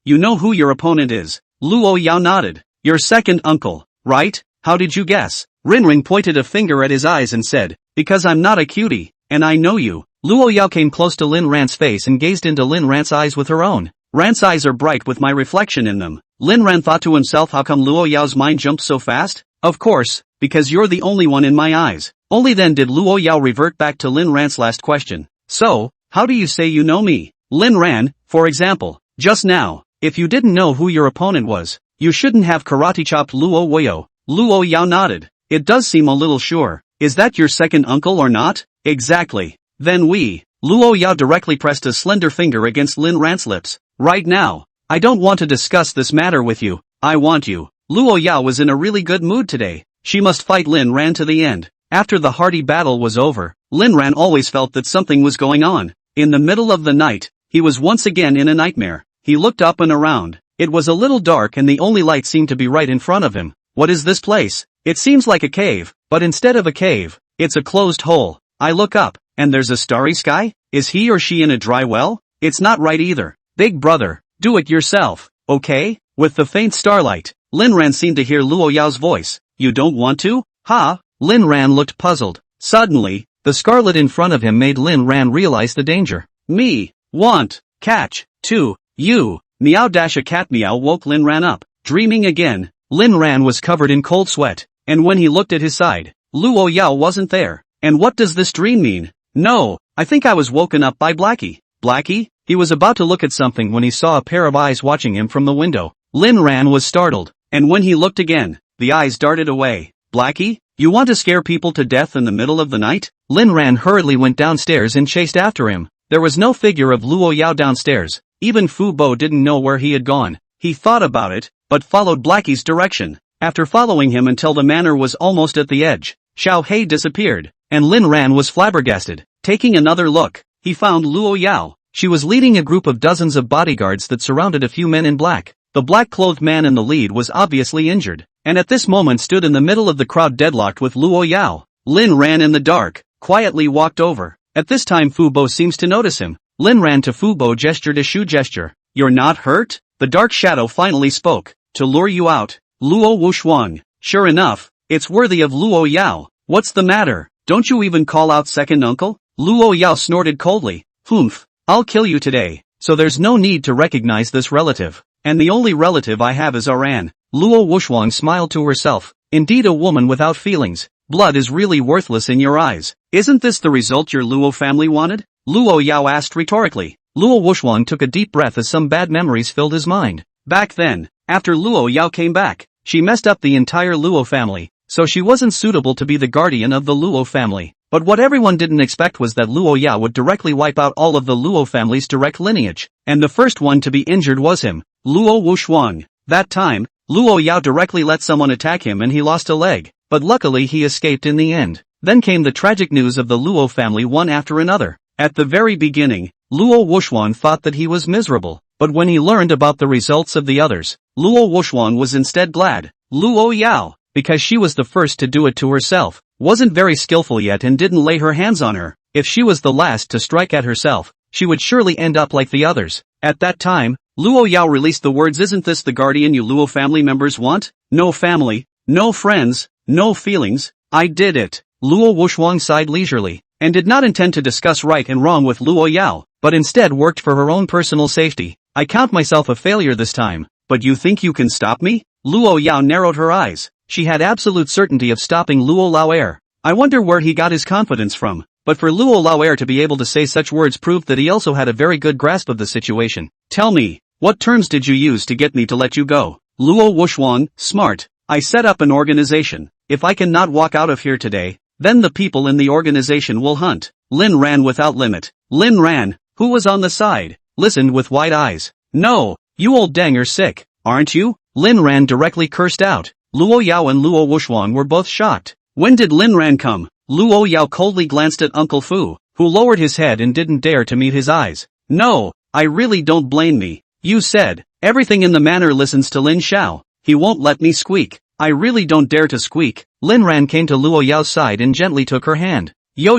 you know who your opponent is. Luo Yao nodded. Your second uncle, right? How did you guess? Rinring pointed a finger at his eyes and said, because I'm not a cutie, and I know you. Luo Yao came close to Lin Ran's face and gazed into Lin Ran's eyes with her own. Ran's eyes are bright with my reflection in them. Lin Ran thought to himself, how come Luo Yao's mind jumped so fast? Of course, because you're the only one in my eyes. Only then did Luo Yao revert back to Lin Ran's last question. So, how do you say you know me? Lin Ran, for example, just now, if you didn't know who your opponent was, you shouldn't have karate chopped Luo Woyo. Luo Yao nodded. It does seem a little sure. Is that your second uncle or not? Exactly. Then Luo Yao directly pressed a slender finger against Lin Ran's lips. Right now, I don't want to discuss this matter with you, I want you. Luo Yao was in a really good mood today. She must fight Lin Ran to the end. After the hearty battle was over, Lin Ran always felt that something was going on. In the middle of the night, he was once again in a nightmare. He looked up and around. It was a little dark and the only light seemed to be right in front of him. What is this place? It seems like a cave, but instead of a cave, it's a closed hole. I look up, and there's a starry sky? Is he or she in a dry well? It's not right either. Big brother, do it yourself, okay? With the faint starlight, Lin Ran seemed to hear Luo Yao's voice. You don't want to? Ha? Lin Ran looked puzzled. Suddenly, the scarlet in front of him made Lin Ran realize the danger. Me, want, catch, to, you, meow dash a cat meow woke Lin Ran up. Dreaming again, Lin Ran was covered in cold sweat, and when he looked at his side, Luo Yao wasn't there. And what does this dream mean? No, I think I was woken up by Blackie. Blackie? He was about to look at something when he saw a pair of eyes watching him from the window. Lin Ran was startled, and when he looked again, the eyes darted away. Blackie? You want to scare people to death in the middle of the night? Lin Ran hurriedly went downstairs and chased after him. There was no figure of Luo Yao downstairs. Even Fu Bo didn't know where he had gone. He thought about it, but followed Blackie's direction. After following him until the manor was almost at the edge, Xiao Hei disappeared, and Lin Ran was flabbergasted. Taking another look, he found Luo Yao. She was leading a group of dozens of bodyguards that surrounded a few men in black. The black-clothed man in the lead was obviously injured, and at this moment stood in the middle of the crowd deadlocked with Luo Yao. Lin Ran in the dark, quietly walked over. At this time Fu Bo seems to notice him. Lin Ran to Fu Bo gestured a shoe gesture. You're not hurt? The dark shadow finally spoke. To lure you out, Luo Wushuang. Sure enough, it's worthy of Luo Yao. What's the matter? Don't you even call out second uncle? Luo Yao snorted coldly. Humph, I'll kill you today, so there's no need to recognize this relative. And the only relative I have is Aran. Luo Wushuang smiled to herself. Indeed a woman without feelings. Blood is really worthless in your eyes. Isn't this the result your Luo family wanted? Luo Yao asked rhetorically. Luo Wushuang took a deep breath as some bad memories filled his mind. Back then, after Luo Yao came back, she messed up the entire Luo family, so she wasn't suitable to be the guardian of the Luo family. But what everyone didn't expect was that Luo Yao would directly wipe out all of the Luo family's direct lineage, and the first one to be injured was him, Luo Wushuang. That time, Luo Yao directly let someone attack him and he lost a leg, but luckily he escaped in the end. Then came the tragic news of the Luo family one after another. At the very beginning, Luo Wushuang thought that he was miserable, but when he learned about the results of the others, Luo Wushuang was instead glad. Luo Yao, because she was the first to do it to herself. wasn't very skillful yet and didn't lay her hands on her. If she was the last to strike at herself, she would surely end up like the others. At that time, Luo Yao released the words, "Isn't this the guardian you Luo family members want? No family, no friends, no feelings, I did it." Luo Wuxuang sighed leisurely, and did not intend to discuss right and wrong with Luo Yao, but instead worked for her own personal safety. "I count myself a failure this time, but you think you can stop me?" Luo Yao narrowed her eyes. She had absolute certainty of stopping Luo Laoer. I wonder where he got his confidence from, but for Luo Laoer to be able to say such words proved that he also had a very good grasp of the situation. "Tell me, what terms did you use to get me to let you go?" Luo Wuxuang, smart. "I set up an organization. If I cannot walk out of here today, then the people in the organization will hunt." Lin Ran without limit. Lin Ran, who was on the side, listened with wide eyes. "No, you old dang are sick, aren't you?" Lin Ran directly cursed out. Luo Yao and Luo Wuxuang were both shocked. "When did Lin Ran come?" Luo Yao coldly glanced at Uncle Fu, who lowered his head and didn't dare to meet his eyes. "No, I really don't blame me. You said, everything in the manor listens to Lin Xiao. He won't let me squeak. I really don't dare to squeak." Lin Ran came to Luo Yao's side and gently took her hand. "Yo,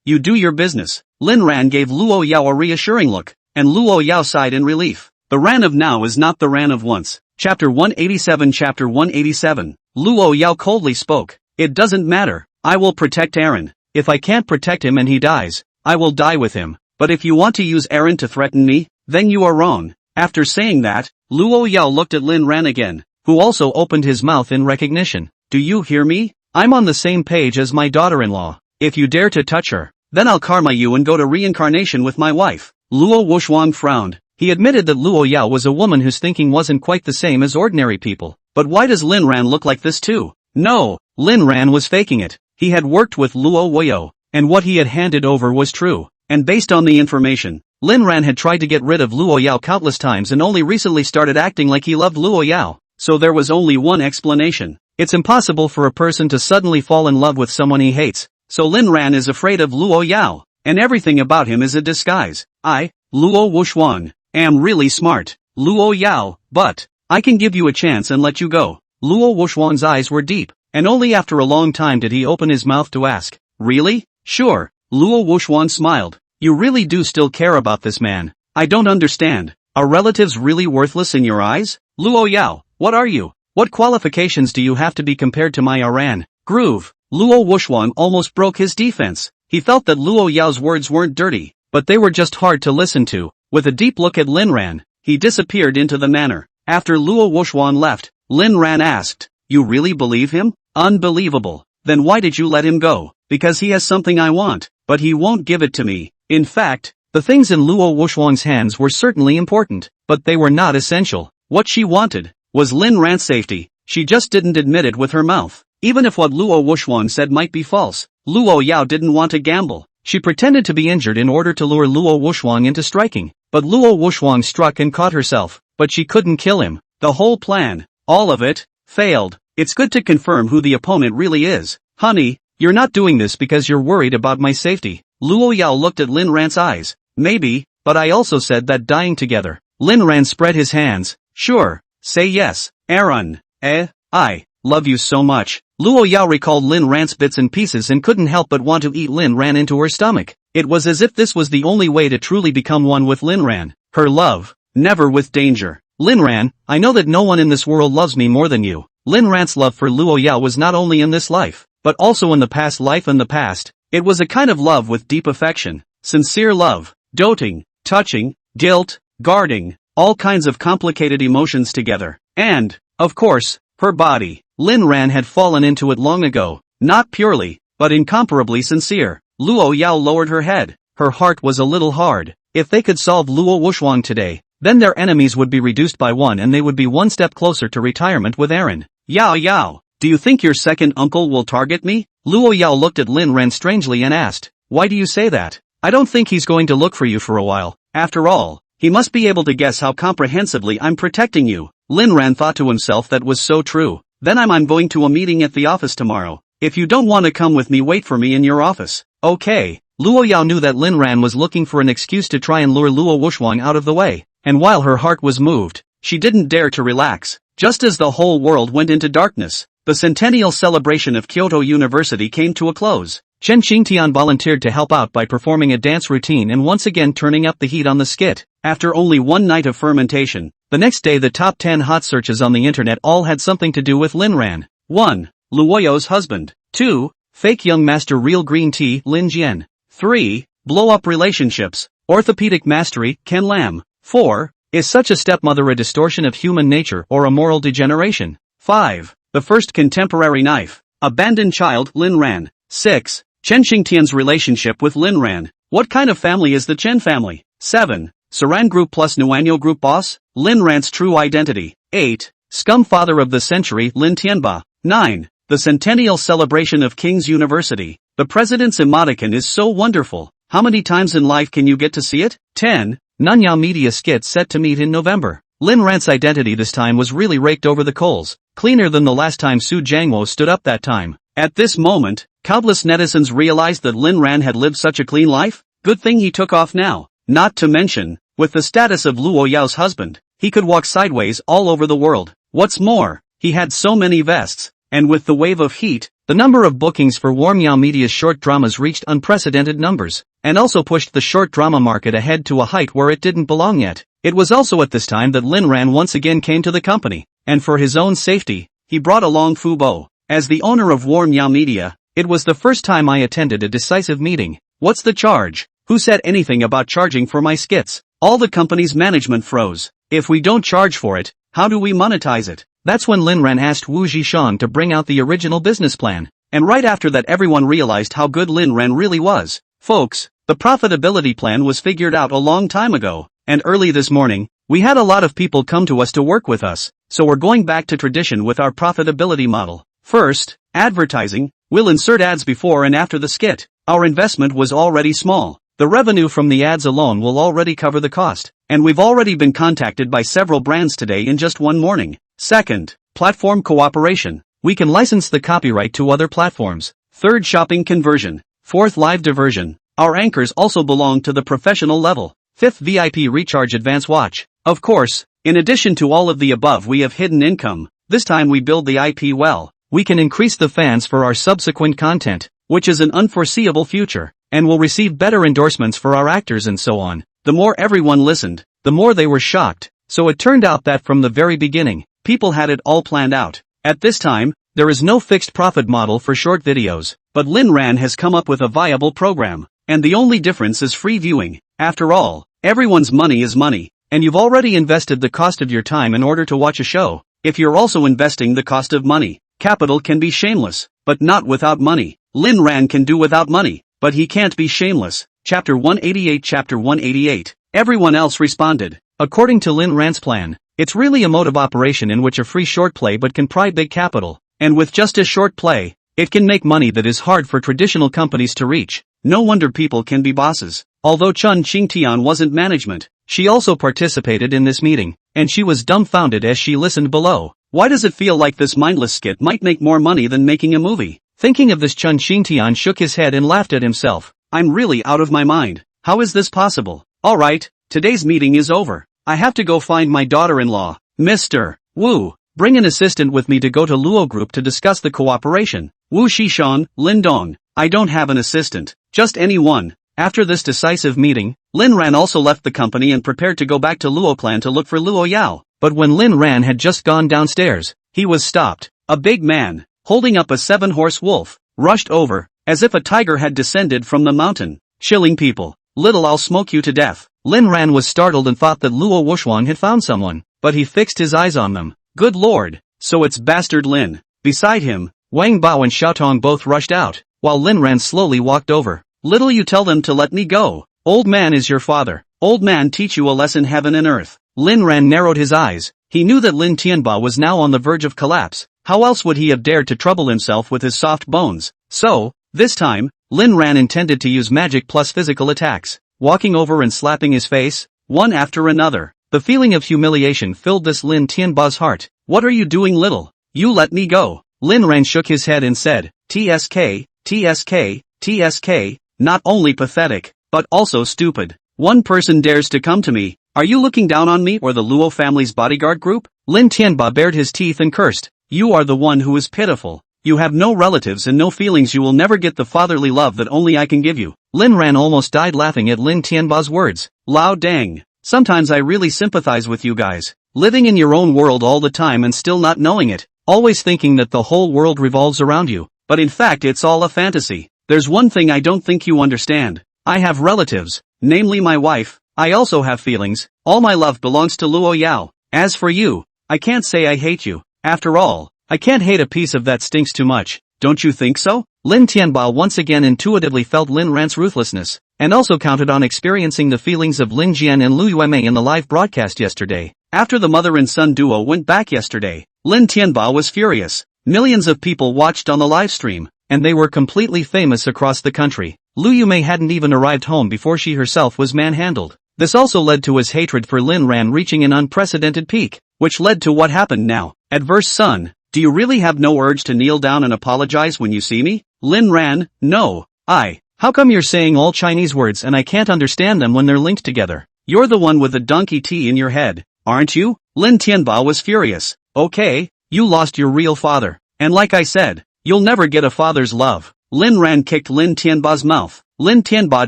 you do your business." Lin Ran gave Luo Yao a reassuring look, and Luo Yao sighed in relief. The Ran of now is not the Ran of once. Chapter 187. Chapter 187. Luo Yao coldly spoke. "It doesn't matter. I will protect Aaron. If I can't protect him and he dies, I will die with him. But if you want to use Aaron to threaten me, then you are wrong." After saying that, Luo Yao looked at Lin Ran again, who also opened his mouth in recognition. "Do you hear me? I'm on the same page as my daughter-in-law. If you dare to touch her, then I'll karma you and go to reincarnation with my wife." Luo Wuxuang frowned. He admitted that Luo Yao was a woman whose thinking wasn't quite the same as ordinary people. But why does Lin Ran look like this too? No, Lin Ran was faking it. He had worked with Luo Woyo, and what he had handed over was true. And based on the information, Lin Ran had tried to get rid of Luo Yao countless times and only recently started acting like he loved Luo Yao. So there was only one explanation. It's impossible for a person to suddenly fall in love with someone he hates. So Lin Ran is afraid of Luo Yao, and everything about him is a disguise. I, Luo Wuxuang, am really smart, Luo Yao, but I can give you a chance and let you go. Luo Wuxuang's eyes were deep, and only after a long time did he open his mouth to ask, "Really? Sure." Luo Wuxuang smiled. "You really do still care about this man. I don't understand. Are relatives really worthless in your eyes? Luo Yao, what are you? What qualifications do you have to be compared to my Aran? Groove?" Luo Wuxuang almost broke his defense. He felt that Luo Yao's words weren't dirty, but they were just hard to listen to. With a deep look at Lin Ran, he disappeared into the manor. After Luo Wuxuang left, Lin Ran asked, "You really believe him? Unbelievable. Then why did you let him go?" "Because he has something I want, but he won't give it to me." In fact, the things in Luo Wuxuang's hands were certainly important, but they were not essential. What she wanted was Lin Ran's safety. She just didn't admit it with her mouth. Even if what Luo Wuxuang said might be false, Luo Yao didn't want to gamble. She pretended to be injured in order to lure Luo Wuxuang into striking. But Luo Wuxuang struck and caught herself, but she couldn't kill him. The whole plan, all of it, failed. It's good to confirm who the opponent really is. "Honey, you're not doing this because you're worried about my safety." Luo Yao looked at Lin Ran's eyes. "Maybe, but I also said that dying together." Lin Ran spread his hands. "Sure, say yes, Aaron. I love you so much." Luo Yao recalled Lin Ran's bits and pieces and couldn't help but want to eat Lin Ran into her stomach. It was as if this was the only way to truly become one with Lin Ran. Her love, never with danger. "Lin Ran, I know that no one in this world loves me more than you." Lin Ran's love for Luo Yao was not only in this life, but also in the past life and the past. It was a kind of love with deep affection, sincere love, doting, touching, guilt, guarding, all kinds of complicated emotions together. And, of course, her body. Lin Ran had fallen into it long ago, not purely, but incomparably sincere. Luo Yao lowered her head. Her heart was a little hard. If they could solve Luo Wuxuang today, then their enemies would be reduced by one and they would be one step closer to retirement with Aaron. Yao, do you think your second uncle will target me?" Luo Yao looked at Lin Ran strangely and asked, "Why do you say that?" "I don't think he's going to look for you for a while. After all, he must be able to guess how comprehensively I'm protecting you." Lin Ran thought to himself that was so true. "Then I'm going to a meeting at the office tomorrow. If you don't want to come with me, wait for me in your office." "Okay." Luo Yao knew that Lin Ran was looking for an excuse to try and lure Luo Wuxuang out of the way, and while her heart was moved, she didn't dare to relax. Just as the whole world went into darkness, the centennial celebration of Kyoto University came to a close. Chen Xingtian volunteered to help out by performing a dance routine and once again turning up the heat on the skit. After only one night of fermentation, the next day the top 10 hot searches on the internet all had something to do with Lin Ran. 1. Luoyo's husband. 2. Fake young master real green tea Lin Jian. 3. Blow up relationships. Orthopedic mastery Ken Lam. 4. Is such a stepmother a distortion of human nature or a moral degeneration? 5. The first contemporary knife. Abandoned child Lin Ran. 6. Chen Xingtian's relationship with Lin Ran. What kind of family is the Chen family? 7. Saran Group plus Nuanyo Group boss? Lin Ran's true identity. 8. Scum father of the century Lin Tianba. 9. The centennial celebration of King's University. The president's emoticon is so wonderful. How many times in life can you get to see it? 10. Nanya Media skit set to meet in November. Lin Ran's identity this time was really raked over the coals, cleaner than the last time Su Jiangwo stood up that time. At this moment, countless netizens realized that Lin Ran had lived such a clean life. Good thing he took off now. Not to mention, with the status of Luo Yao's husband, he could walk sideways all over the world. What's more, he had so many vests, and with the wave of heat, the number of bookings for Warmyao Media's short dramas reached unprecedented numbers, and also pushed the short drama market ahead to a height where it didn't belong yet. It was also at this time that Lin Ran once again came to the company, and for his own safety, he brought along Fu Bo. As the owner of Warmyao Media, it was the first time I attended a decisive meeting. What's the charge? Who said anything about charging for my skits? All the company's management froze. If we don't charge for it, how do we monetize it? That's when Lin Ran asked Wu Zhishan to bring out the original business plan. And right after that everyone realized how good Lin Ran really was. Folks, the profitability plan was figured out a long time ago, and early this morning, we had a lot of people come to us to work with us, so we're going back to tradition with our profitability model. First, advertising. We'll insert ads before and after the skit. Our investment was already small. The revenue from the ads alone will already cover the cost, and we've already been contacted by several brands today in just one morning. Second, platform cooperation. We can license the copyright to other platforms. Third, shopping conversion. Fourth, live diversion. Our anchors also belong to the professional level. Fifth, VIP recharge advance watch. Of course, in addition to all of the above we have hidden income. This time we build the IP well. We can increase the fans for our subsequent content, which is an unforeseeable future, and will receive better endorsements for our actors and so on. The more everyone listened, the more they were shocked. So it turned out that from the very beginning, people had it all planned out. At this time, there is no fixed profit model for short videos, but Lin Ran has come up with a viable program, and the only difference is free viewing. After all, everyone's money is money, and you've already invested the cost of your time in order to watch a show. If you're also investing the cost of money, capital can be shameless, but not without money. Lin Ran can do without money, but he can't be shameless. Chapter 188. Chapter 188. Everyone else responded. According to Lin Ran's plan, it's really a mode of operation in which a free short play but can pry big capital, and with just a short play, it can make money that is hard for traditional companies to reach. No wonder people can be bosses. Although Chen Xingtian wasn't management, she also participated in this meeting, and she was dumbfounded as she listened below. Why does it feel like this mindless skit might make more money than making a movie? Thinking of this, Chen Xingtian shook his head and laughed at himself. I'm really out of my mind. How is this possible? Alright, today's meeting is over. I have to go find my daughter-in-law. Mr. Wu, bring an assistant with me to go to Luo Group to discuss the cooperation. Wu Shishan, Lin Dong. I don't have an assistant, just anyone. After this decisive meeting, Lin Ran also left the company and prepared to go back to Luo Clan to look for Luo Yao. But when Lin Ran had just gone downstairs, he was stopped. A big man, holding up a 7-horse wolf, rushed over, as if a tiger had descended from the mountain. Chilling people, little I'll smoke you to death. Lin Ran was startled and thought that Luo Wuxuan had found someone, but he fixed his eyes on them. Good lord, so it's bastard Lin. Beside him, Wang Bao and Xiaotong both rushed out, while Lin Ran slowly walked over. Little you tell them to let me go. Old man is your father. Old man teach you a lesson heaven and earth. Lin Ran narrowed his eyes. He knew that Lin Tianba was now on the verge of collapse. How else would he have dared to trouble himself with his soft bones? So, this time, Lin Ran intended to use magic plus physical attacks, walking over and slapping his face, one after another. The feeling of humiliation filled this Lin Tianba's heart. What are you doing, little? You let me go. Lin Ran shook his head and said, TSK, TSK, TSK, not only pathetic, but also stupid. One person dares to come to me. Are you looking down on me or the Luo family's bodyguard group? Lin Tianba bared his teeth and cursed. You are the one who is pitiful. You have no relatives and no feelings. You will never get the fatherly love that only I can give you. Lin Ran almost died laughing at Lin Tianba's words. Lao dang. Sometimes I really sympathize with you guys. Living in your own world all the time and still not knowing it. Always thinking that the whole world revolves around you. But in fact it's all a fantasy. There's one thing I don't think you understand. I have relatives, namely my wife. I also have feelings. All my love belongs to Luo Yao. As for you, I can't say I hate you. After all, I can't hate a piece of that stinks too much. Don't you think so? Lin Tianba once again intuitively felt Lin Ran's ruthlessness, and also counted on experiencing the feelings of Lin Jian and Lu Yuemei in the live broadcast yesterday. After the mother and son duo went back yesterday, Lin Tianba was furious. Millions of people watched on the live stream, and they were completely famous across the country. Lu Yuemei hadn't even arrived home before she herself was manhandled. This also led to his hatred for Lin Ran reaching an unprecedented peak, which led to what happened now. Adverse son, do you really have no urge to kneel down and apologize when you see me? Lin Ran, no, how come you're saying all Chinese words and I can't understand them when they're linked together? You're the one with the donkey tea in your head, aren't you? Lin Tianba was furious. Okay, you lost your real father. And like I said, you'll never get a father's love. Lin Ran kicked Lin Tianba's mouth. Lin Tianba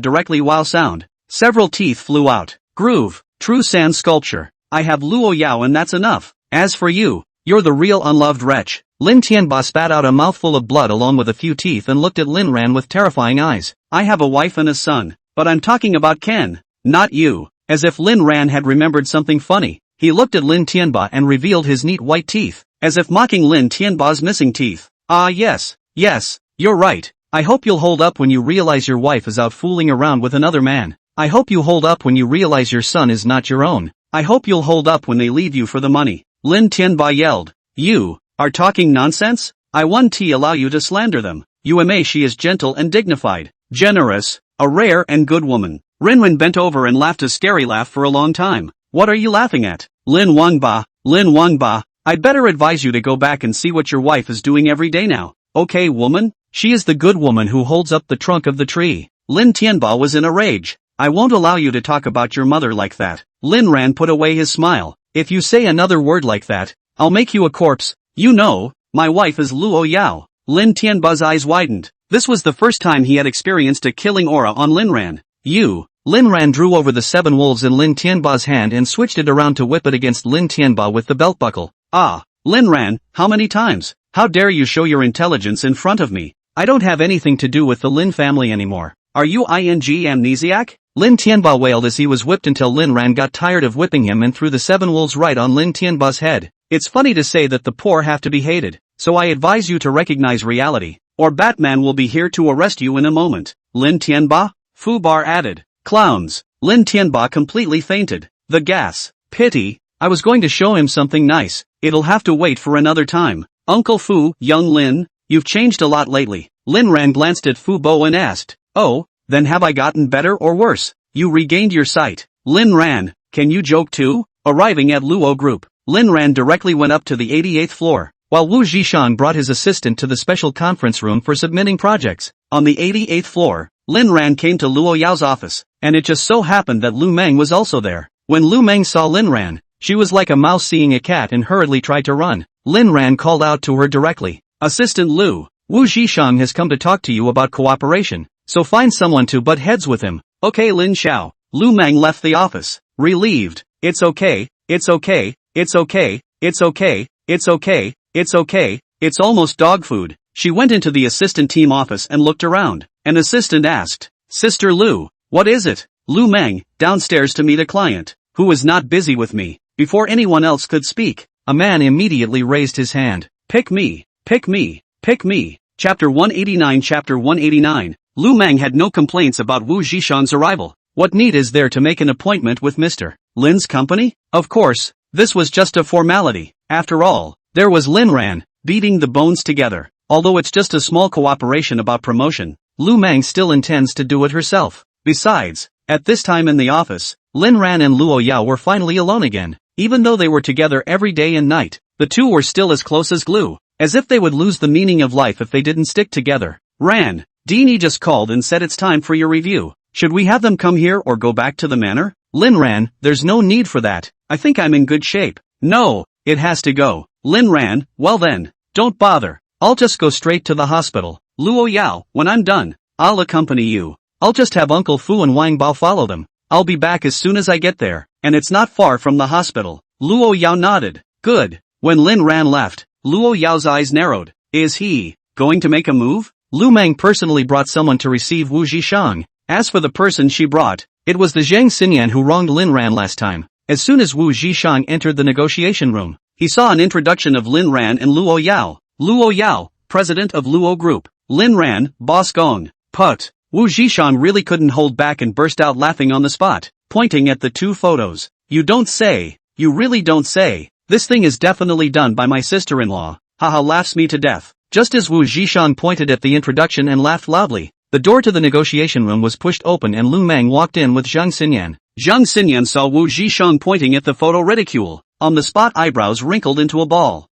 directly wow sound. Several teeth flew out. Groove, true sand sculpture. I have Luo Yao and that's enough. As for you, you're the real unloved wretch. Lin Tianba spat out a mouthful of blood along with a few teeth and looked at Lin Ran with terrifying eyes. I have a wife and a son, but I'm talking about Ken, not you. As if Lin Ran had remembered something funny, he looked at Lin Tianba and revealed his neat white teeth, as if mocking Lin Tianba's missing teeth. Ah yes, you're right. I hope you'll hold up when you realize your wife is out fooling around with another man. I hope you hold up when you realize your son is not your own. I hope you'll hold up when they leave you for the money. Lin Tianba yelled. You are talking nonsense? I won't allow you to slander them. Yuemei, she is gentle and dignified, generous, a rare and good woman. Rinwen bent over and laughed a scary laugh for a long time. What are you laughing at? Lin Wangba, I'd better advise you to go back and see what your wife is doing every day now. Okay woman? She is the good woman who holds up the trunk of the tree. Lin Tianba was in a rage. I won't allow you to talk about your mother like that. Lin Ran put away his smile. If you say another word like that, I'll make you a corpse. You know, my wife is Luo Yao. Lin Tianba's eyes widened. This was the first time he had experienced a killing aura on Lin Ran. Lin Ran drew over the 7 wolves in Lin Tianba's hand and switched it around to whip it against Lin Tianba with the belt buckle. Ah, Lin Ran, how many times? How dare you show your intelligence in front of me? I don't have anything to do with the Lin family anymore. Are you amnesiac? Lin Tianba wailed as he was whipped until Lin Ran got tired of whipping him and threw the 7 wolves right on Lin Tianba's head. It's funny to say that the poor have to be hated, so I advise you to recognize reality, or Batman will be here to arrest you in a moment. Lin Tianba? Fu Bar added. Clowns. Lin Tianba completely fainted. The gas. Pity. I was going to show him something nice. It'll have to wait for another time. Uncle Fu, young Lin, you've changed a lot lately. Lin Ran glanced at Fu Bo and asked, oh, then have I gotten better or worse? You regained your sight. Lin Ran, can you joke too? Arriving at Luo Group, Lin Ran directly went up to the 88th floor, while Wu Zhishan brought his assistant to the special conference room for submitting projects. On the 88th floor, Lin Ran came to Luo Yao's office, and it just so happened that Lu Meng was also there. When Lu Meng saw Lin Ran, she was like a mouse seeing a cat and hurriedly tried to run. Lin Ran called out to her directly. Assistant Lu, Wu Zhishan has come to talk to you about cooperation, so find someone to butt heads with him. Okay Lin Xiao. Lu Meng left the office, relieved. It's okay, it's okay, it's okay, it's okay, it's okay, it's okay, it's almost dog food. She went into the assistant team office and looked around. An assistant asked, Sister Lu, what is it? Lu Meng, downstairs to meet a client, who was not busy with me. Before anyone else could speak, a man immediately raised his hand. Pick me, pick me, pick me. Chapter 189. Chapter 189. Lu Meng had no complaints about Wu Zhishan's arrival. What need is there to make an appointment with Mr. Lin's company? Of course, this was just a formality. After all, there was Lin Ran, beating the bones together. Although it's just a small cooperation about promotion, Lu Meng still intends to do it herself. Besides, at this time in the office, Lin Ran and Luo Yao were finally alone again. Even though they were together every day and night, the two were still as close as glue, as if they would lose the meaning of life if they didn't stick together. Ran, Deanie just called and said it's time for your review. Should we have them come here or go back to the manor? Lin Ran, there's no need for that. I think I'm in good shape. No, it has to go. Lin Ran, well then, don't bother. I'll just go straight to the hospital. Luo Yao, when I'm done, I'll accompany you. I'll just have Uncle Fu and Wang Bao follow them. I'll be back as soon as I get there, and it's not far from the hospital. Luo Yao nodded. Good. When Lin Ran left, Luo Yao's eyes narrowed. Is he going to make a move? Lu Meng personally brought someone to receive Wu Zhishang. As for the person she brought, it was the Zhang Xinyan who wronged Lin Ran last time. As soon as Wu Zhishang entered the negotiation room, he saw an introduction of Lin Ran and Luo Yao. Luo Yao, president of Luo Group. Lin Ran, boss Gong. Put. Wu Zhishang really couldn't hold back and burst out laughing on the spot, pointing at the two photos. You don't say. You really don't say. This thing is definitely done by my sister-in-law. Haha, laughs me to death. Just as Wu Zhishang pointed at the introduction and laughed loudly, the door to the negotiation room was pushed open and Lu Meng walked in with Zhang Xinyan. Zhang Xinyan saw Wu Zhishang pointing at the photo ridicule. On the spot, eyebrows wrinkled into a ball.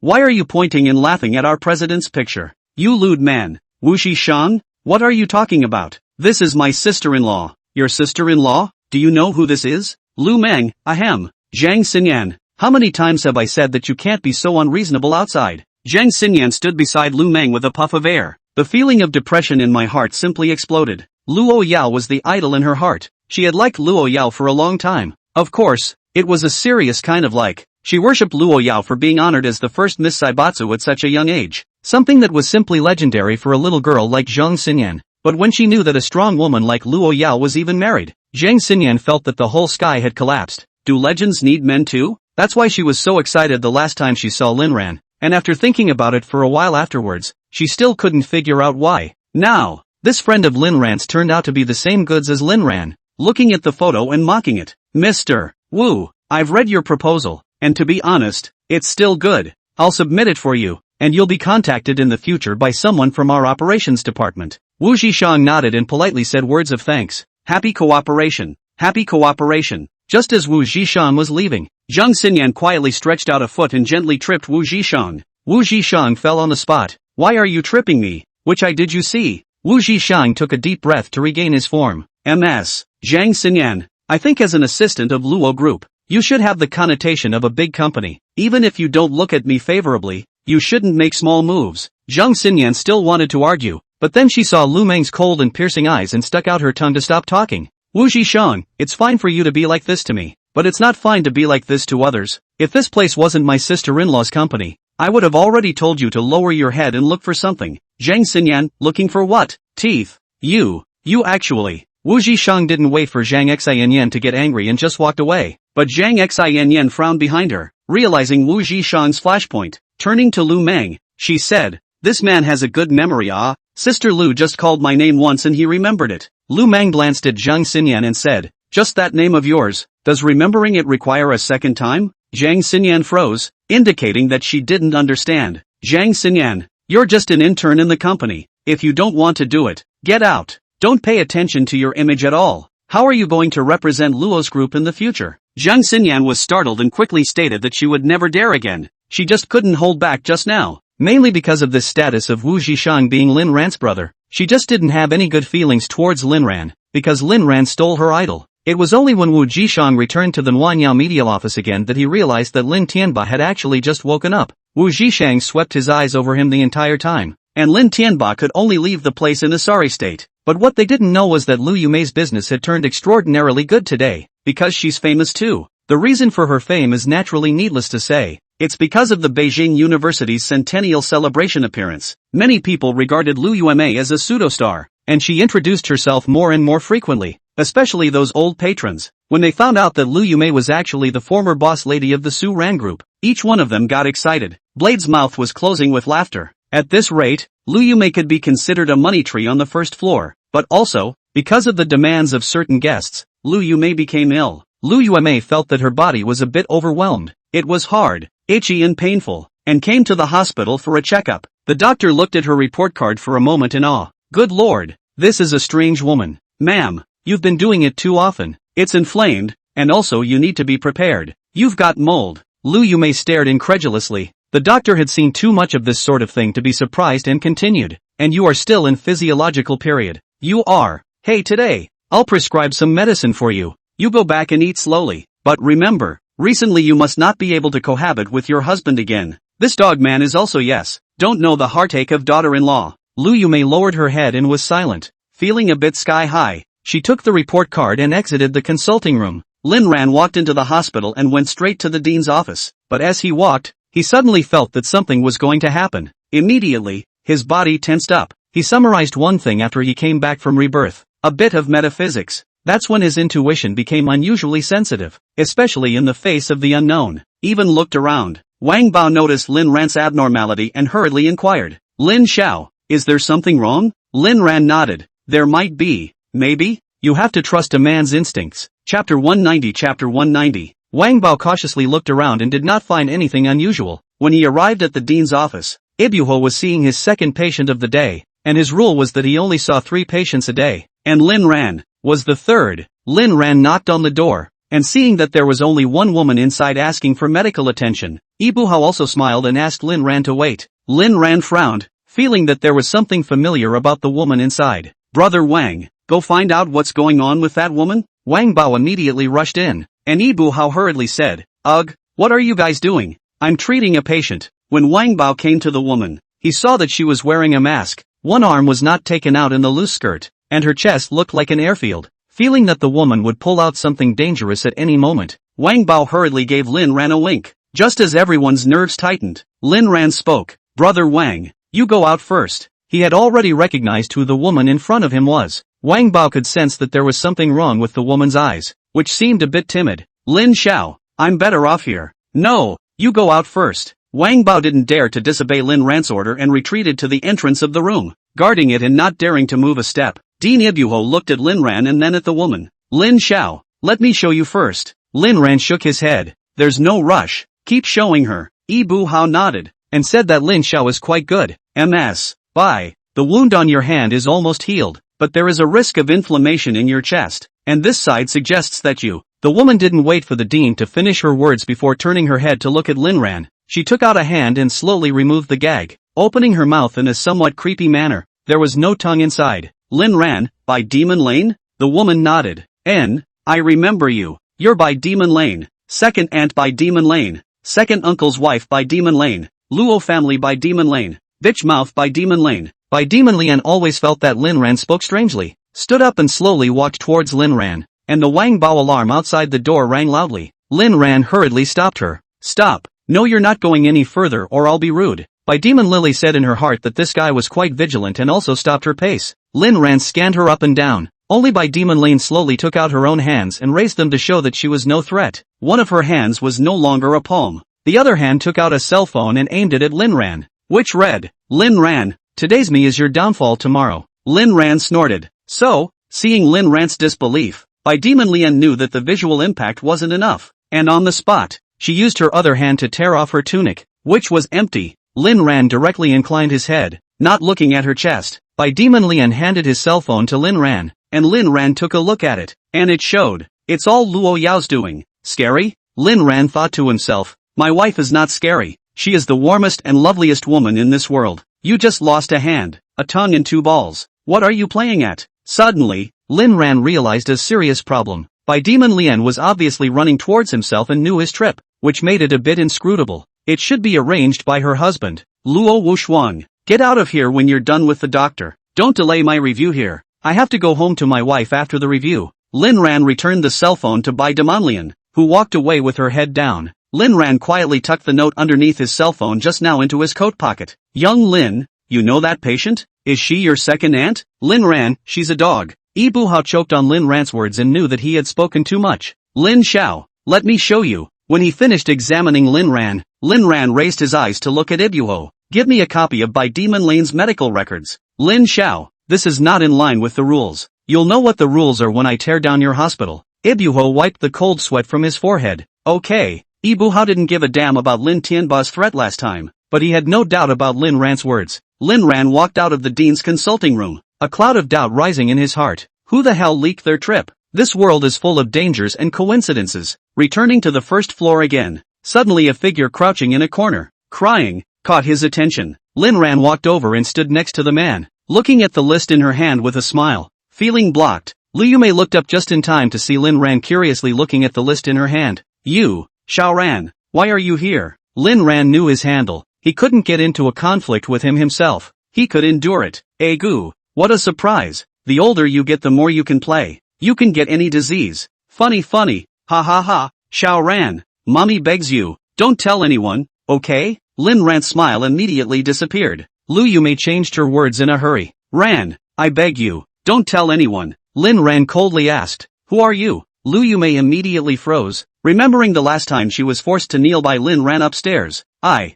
Why are you pointing and laughing at our president's picture? You lewd man. Wu Zhishang? What are you talking about? This is my sister-in-law. Your sister-in-law? Do you know who this is? Lu Meng, ahem. Zhang Xinyan, how many times have I said that you can't be so unreasonable outside? Zhang Xinyan stood beside Lu Meng with a puff of air. The feeling of depression in my heart simply exploded. Luo Yao was the idol in her heart. She had liked Luo Yao for a long time. Of course, it was a serious kind of like. She worshipped Luo Yao for being honored as the first Miss Saibatsu at such a young age. Something that was simply legendary for a little girl like Zhang Xinyan. But when she knew that a strong woman like Luo Yao was even married, Zhang Xinyan felt that the whole sky had collapsed. Do legends need men too? That's why she was so excited the last time she saw Lin Ran. And after thinking about it for a while afterwards, she still couldn't figure out why. Now, this friend of Lin Ran's turned out to be the same goods as Lin Ran, looking at the photo and mocking it. Mr. Wu, I've read your proposal, and to be honest, it's still good. I'll submit it for you, and you'll be contacted in the future by someone from our operations department. Wu Zhishang nodded and politely said words of thanks. Happy cooperation. Happy cooperation. Just as Wu Zhishang was leaving, Zhang Xinyan quietly stretched out a foot and gently tripped Wu Zhishang. Wu Zhishang fell on the spot. Why are you tripping me? Which eye did you see? Wu Zhishang took a deep breath to regain his form. Ms. Zhang Xinyan, I think as an assistant of Luo Group, you should have the connotation of a big company. Even if you don't look at me favorably, you shouldn't make small moves. Zhang Xinyan still wanted to argue, but then she saw Lu Meng's cold and piercing eyes and stuck out her tongue to stop talking. Wu Zhishang, it's fine for you to be like this to me, but it's not fine to be like this to others. If this place wasn't my sister-in-law's company, I would have already told you to lower your head and look for something. Zhang Xinyan, looking for what? Teeth. You actually. Wu Zhishang didn't wait for Zhang Xianyan to get angry and just walked away, but Zhang Xianyan frowned behind her, realizing Wu Zhishang's flashpoint. Turning to Lu Meng, she said, this man has a good memory. Sister Lu just called my name once and he remembered it. Lu Meng glanced at Zhang Xinyan and said, just that name of yours, does remembering it require a second time? Zhang Xinyan froze, indicating that she didn't understand. Zhang Xinyan, you're just an intern in the company. If you don't want to do it, get out. Don't pay attention to your image at all. How are you going to represent Luo's group in the future? Zhang Xinyan was startled and quickly stated that she would never dare again. She just couldn't hold back just now. Mainly because of this status of Wu Zhishang being Lin Ran's brother. She just didn't have any good feelings towards Lin Ran, because Lin Ran stole her idol. It was only when Wu Zhishang returned to the Nuanyao Medial office again that he realized that Lin Tianba had actually just woken up. Wu Zhishang swept his eyes over him the entire time, and Lin Tianba could only leave the place in a sorry state. But what they didn't know was that Lu Yumei's business had turned extraordinarily good today, because she's famous too. The reason for her fame is naturally needless to say. It's because of the Beijing University's centennial celebration appearance. Many people regarded Lu Yumei as a pseudo-star, and she introduced herself more and more frequently, especially those old patrons. When they found out that Lu Yumei was actually the former boss lady of the Su Ran group, each one of them got excited. Blade's mouth was closing with laughter. At this rate, Lu Yumei could be considered a money tree on the first floor, but also, because of the demands of certain guests, Lu Yumei became ill. Lu Yumei felt that her body was a bit overwhelmed. It was hard, itchy and painful, and came to the hospital for a checkup. The doctor looked at her report card for a moment in awe. Good lord, this is a strange woman. Ma'am, you've been doing it too often. It's inflamed, and also you need to be prepared. You've got mold. Lu Yumei stared incredulously. The doctor had seen too much of this sort of thing to be surprised and continued. And you are still in physiological period. You are. Hey, today, I'll prescribe some medicine for you. You go back and eat slowly. But remember, Recently you must not be able to cohabit with your husband again. This dog man is also yes. Don't know the heartache of daughter-in-law. Lu Yume lowered her head and was silent. Feeling a bit sky-high, she took the report card and exited the consulting room. Lin Ran walked into the hospital and went straight to the dean's office. But as he walked, he suddenly felt that something was going to happen. Immediately, his body tensed up. He summarized one thing after he came back from rebirth. A bit of metaphysics. That's when his intuition became unusually sensitive, especially in the face of the unknown. Even looked around. Wang Bao noticed Lin Ran's abnormality and hurriedly inquired, Lin Xiao, is there something wrong? Lin Ran nodded. There might be. Maybe? You have to trust a man's instincts. Chapter 190. Chapter 190. Wang Bao cautiously looked around and did not find anything unusual. When he arrived at the dean's office, Ibuho was seeing his second patient of the day, and his rule was that he only saw 3 patients a day, and Lin Ran was the third. Lin Ran knocked on the door, and seeing that there was only one woman inside asking for medical attention, Ibuho also smiled and asked Lin Ran to wait. Lin Ran frowned, feeling that there was something familiar about the woman inside. Brother Wang, go find out what's going on with that woman? Wang Bao immediately rushed in, and Ibuho hurriedly said, Ugh, what are you guys doing? I'm treating a patient. When Wang Bao came to the woman, he saw that she was wearing a mask. One arm was not taken out in the loose skirt, and her chest looked like an airfield. Feeling that the woman would pull out something dangerous at any moment, Wang Bao hurriedly gave Lin Ran a wink. Just as everyone's nerves tightened, Lin Ran spoke, Brother Wang, you go out first. He had already recognized who the woman in front of him was. Wang Bao could sense that there was something wrong with the woman's eyes, which seemed a bit timid. Lin Xiao, I'm better off here. No, you go out first. Wang Bao didn't dare to disobey Lin Ran's order and retreated to the entrance of the room, guarding it and not daring to move a step. Dean Ibuho looked at Lin Ran and then at the woman. Lin Xiao, let me show you first. Lin Ran shook his head. There's no rush. Keep showing her. Ibuho nodded, and said that Lin Xiao is quite good. MS. Bye. The wound on your hand is almost healed, but there is a risk of inflammation in your chest, and this side suggests that you. The woman didn't wait for the dean to finish her words before turning her head to look at Lin Ran. She took out a hand and slowly removed the gag, opening her mouth in a somewhat creepy manner. There was no tongue inside. Lin Ran, by Demon Lane? The woman nodded. I remember you. You're by Demon Lane. Second aunt by Demon Lane. Second uncle's wife by Demon Lane. Luo family by Demon Lane. Bitch mouth by Demon Lane. By Demon Lane always felt that Lin Ran spoke strangely, stood up and slowly walked towards Lin Ran, and the Wang Bao alarm outside the door rang loudly. Lin Ran hurriedly stopped her. Stop. No, you're not going any further or I'll be rude. By Demon Lily said in her heart that this guy was quite vigilant and also stopped her pace. Lin Ran scanned her up and down. Only By Demon Lane slowly took out her own hands and raised them to show that she was no threat. One of her hands was no longer a palm. The other hand took out a cell phone and aimed it at Lin Ran, which read, Lin Ran, today's me is your downfall tomorrow. Lin Ran snorted. So, seeing Lin Ran's disbelief, By Demon Lian knew that the visual impact wasn't enough, and on the spot, she used her other hand to tear off her tunic, which was empty. Lin Ran directly inclined his head, not looking at her chest. By Demon Lian handed his cell phone to Lin Ran, and Lin Ran took a look at it, and it showed. It's all Luo Yao's doing. Scary? Lin Ran thought to himself. My wife is not scary. She is the warmest and loveliest woman in this world. You just lost a hand, a tongue and 2 balls. What are you playing at? Suddenly, Lin Ran realized a serious problem. By Demon Lian was obviously running towards himself and knew his trip, which made it a bit inscrutable. It should be arranged by her husband. Luo Wushuang, get out of here when you're done with the doctor. Don't delay my review here. I have to go home to my wife after the review. Lin Ran returned the cell phone to Bai Damonlian, who walked away with her head down. Lin Ran quietly tucked the note underneath his cell phone just now into his coat pocket. Young Lin, you know that patient? Is she your second aunt? Lin Ran, she's a dog. Ibu Hao choked on Lin Ran's words and knew that he had spoken too much. Lin Xiao, let me show you. When he finished examining Lin Ran raised his eyes to look at Ibuho. Give me a copy of By Demon Lane's medical records. Lin Xiao, this is not in line with the rules. You'll know what the rules are when I tear down your hospital. Ibuho wiped the cold sweat from his forehead. Okay. Ibuho didn't give a damn about Lin Tianba's threat last time, but he had no doubt about Lin Ran's words. Lin Ran walked out of the dean's consulting room, a cloud of doubt rising in his heart. Who the hell leaked their trip? This world is full of dangers and coincidences. Returning to the first floor again, suddenly a figure crouching in a corner, crying, caught his attention. Lin Ran walked over and stood next to the man, looking at the list in her hand with a smile. Feeling blocked, Liu Mei looked up just in time to see Lin Ran curiously looking at the list in her hand. You. Xiaoran, why are you here? Lin Ran knew his handle. He couldn't get into a conflict with him himself. He could endure it. Goo, what a surprise. The older you get the more you can play. You can get any disease. Funny, ha ha ha. Xiaoran, mommy begs you, don't tell anyone, okay? Lin Ran's smile immediately disappeared. Lu Yumei changed her words in a hurry. Ran, I beg you, don't tell anyone. Lin Ran coldly asked, who are you? Lu Yumei immediately froze, remembering the last time she was forced to kneel by Lin Ran upstairs. I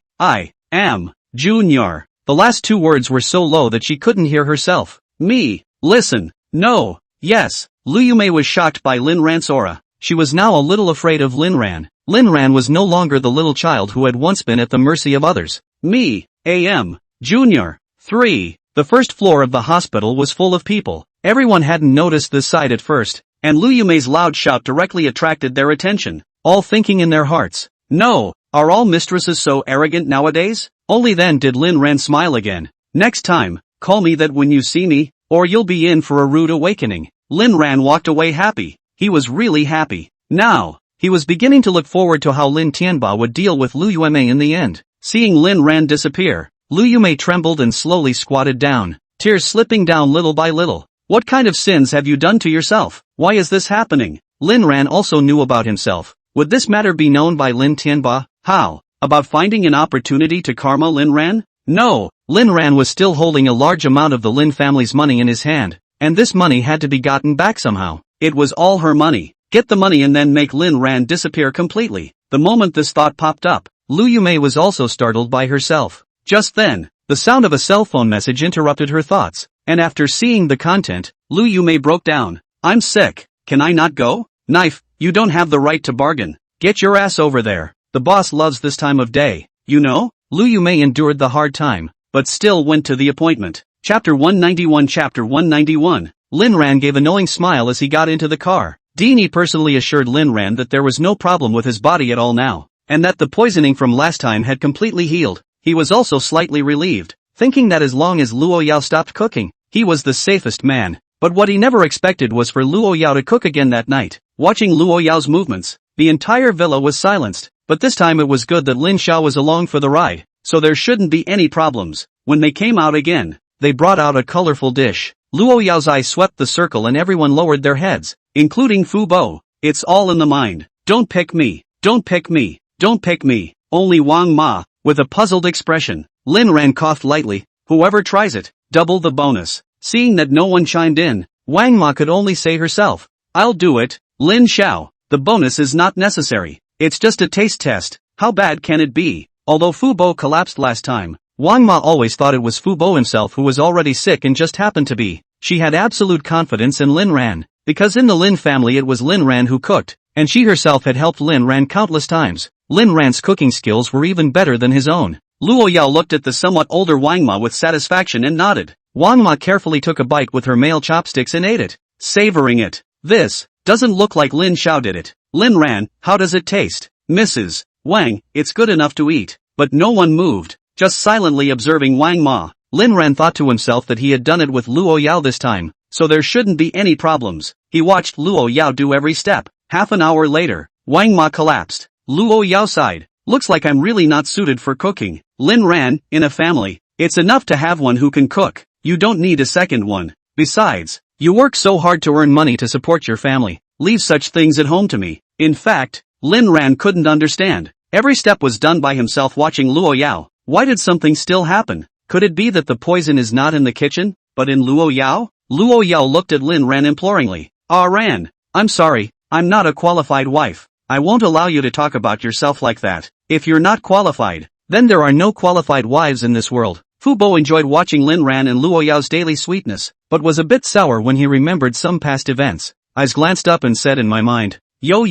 am, Junior. The last two words were so low that she couldn't hear herself. Me, listen, no, yes. Lu Yumei was shocked by Lin Ran's aura. She was now a little afraid of Lin Ran. Lin Ran was no longer the little child who had once been at the mercy of others. Me, am, Junior. 3. The first floor of the hospital was full of people. Everyone hadn't noticed this sight at first, and Lu Yumei's loud shout directly attracted their attention, all thinking in their hearts, no, are all mistresses so arrogant nowadays? Only then did Lin Ran smile again. Next time, call me that when you see me, or you'll be in for a rude awakening. Lin Ran walked away happy. He was really happy. Now, he was beginning to look forward to how Lin Tianba would deal with Lu Yumei in the end. Seeing Lin Ran disappear, Lu Yumei trembled and slowly squatted down, tears slipping down little by little. What kind of sins have you done to yourself? Why is this happening? Lin Ran also knew about himself. Would this matter be known by Lin Tianba? How? About finding an opportunity to karma Lin Ran? No, Lin Ran was still holding a large amount of the Lin family's money in his hand, and this money had to be gotten back somehow. It was all her money. Get the money and then make Lin Ran disappear completely. The moment this thought popped up, Lu Yumei was also startled by herself. Just then, the sound of a cell phone message interrupted her thoughts, and after seeing the content, Lu Yumei broke down. I'm sick. Can I not go? Knife, you don't have the right to bargain. Get your ass over there. The boss loves this time of day. You know? Lu Yumei endured the hard time, but still went to the appointment. Chapter 191. Chapter 191. Lin Ran gave a knowing smile as he got into the car. Dini personally assured Lin Ran that there was no problem with his body at all now, and that the poisoning from last time had completely healed. He was also slightly relieved, thinking that as long as Luo Yao stopped cooking, he was the safest man. But what he never expected was for Luo Yao to cook again that night. Watching Luo Yao's movements, the entire villa was silenced, but this time it was good that Lin Xiao was along for the ride, so there shouldn't be any problems. When they came out again, they brought out a colorful dish. Luo Yao's eyes swept the circle and everyone lowered their heads, including Fu Bo. It's all in the mind. Don't pick me, don't pick me, don't pick me. Only Wang Ma, with a puzzled expression. Lin Ran coughed lightly. Whoever tries it, double the bonus. Seeing that no one chimed in, Wang Ma could only say herself, I'll do it. Lin Xiao, the bonus is not necessary. It's just a taste test. How bad can it be? Although Fu Bo collapsed last time, Wang Ma always thought it was Fu Bo himself who was already sick and just happened to be. She had absolute confidence in Lin Ran, because in the Lin family it was Lin Ran who cooked, and she herself had helped Lin Ran countless times. Lin Ran's cooking skills were even better than his own. Luo Yao looked at the somewhat older Wang Ma with satisfaction and nodded. Wang Ma carefully took a bite with her male chopsticks and ate it, savoring it. This doesn't look like Lin Xiao did it. Lin Ran, how does it taste? Mrs. Wang, it's good enough to eat. But no one moved, just silently observing Wang Ma. Lin Ran thought to himself that he had done it with Luo Yao this time, so there shouldn't be any problems. He watched Luo Yao do every step. Half an hour later, Wang Ma collapsed. Luo Yao sighed. Looks like I'm really not suited for cooking. Lin Ran, in a family, it's enough to have one who can cook. You don't need a second one. Besides, you work so hard to earn money to support your family. Leave such things at home to me. In fact, Lin Ran couldn't understand. Every step was done by himself watching Luo Yao. Why did something still happen? Could it be that the poison is not in the kitchen, but in Luo Yao? Luo Yao looked at Lin Ran imploringly. Ah Ran, I'm sorry, I'm not a qualified wife. I won't allow you to talk about yourself like that. If you're not qualified, then there are no qualified wives in this world. Fu Bo enjoyed watching Lin Ran and Luo Yao's daily sweetness, but was a bit sour when he remembered some past events. Eyes glanced up and said in my mind, yo,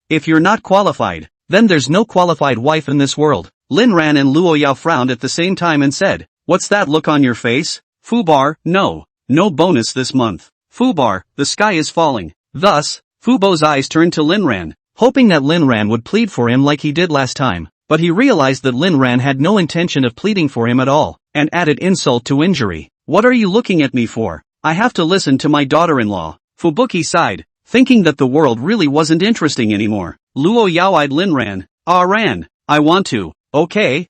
if you're not qualified, then there's no qualified wife in this world. Lin Ran and Luo Yao frowned at the same time and said, what's that look on your face? Fu Bar, no bonus this month. Fu Bar, the sky is falling. Thus, Fu Bo's eyes turned to Lin Ran, hoping that Lin Ran would plead for him like he did last time, but he realized that Lin Ran had no intention of pleading for him at all, and added insult to injury. What are you looking at me for? I have to listen to my daughter-in-law. Fubuki sighed, thinking that the world really wasn't interesting anymore. Luo Yao eyed Lin Ran. Ah Ran, I want to. Okay.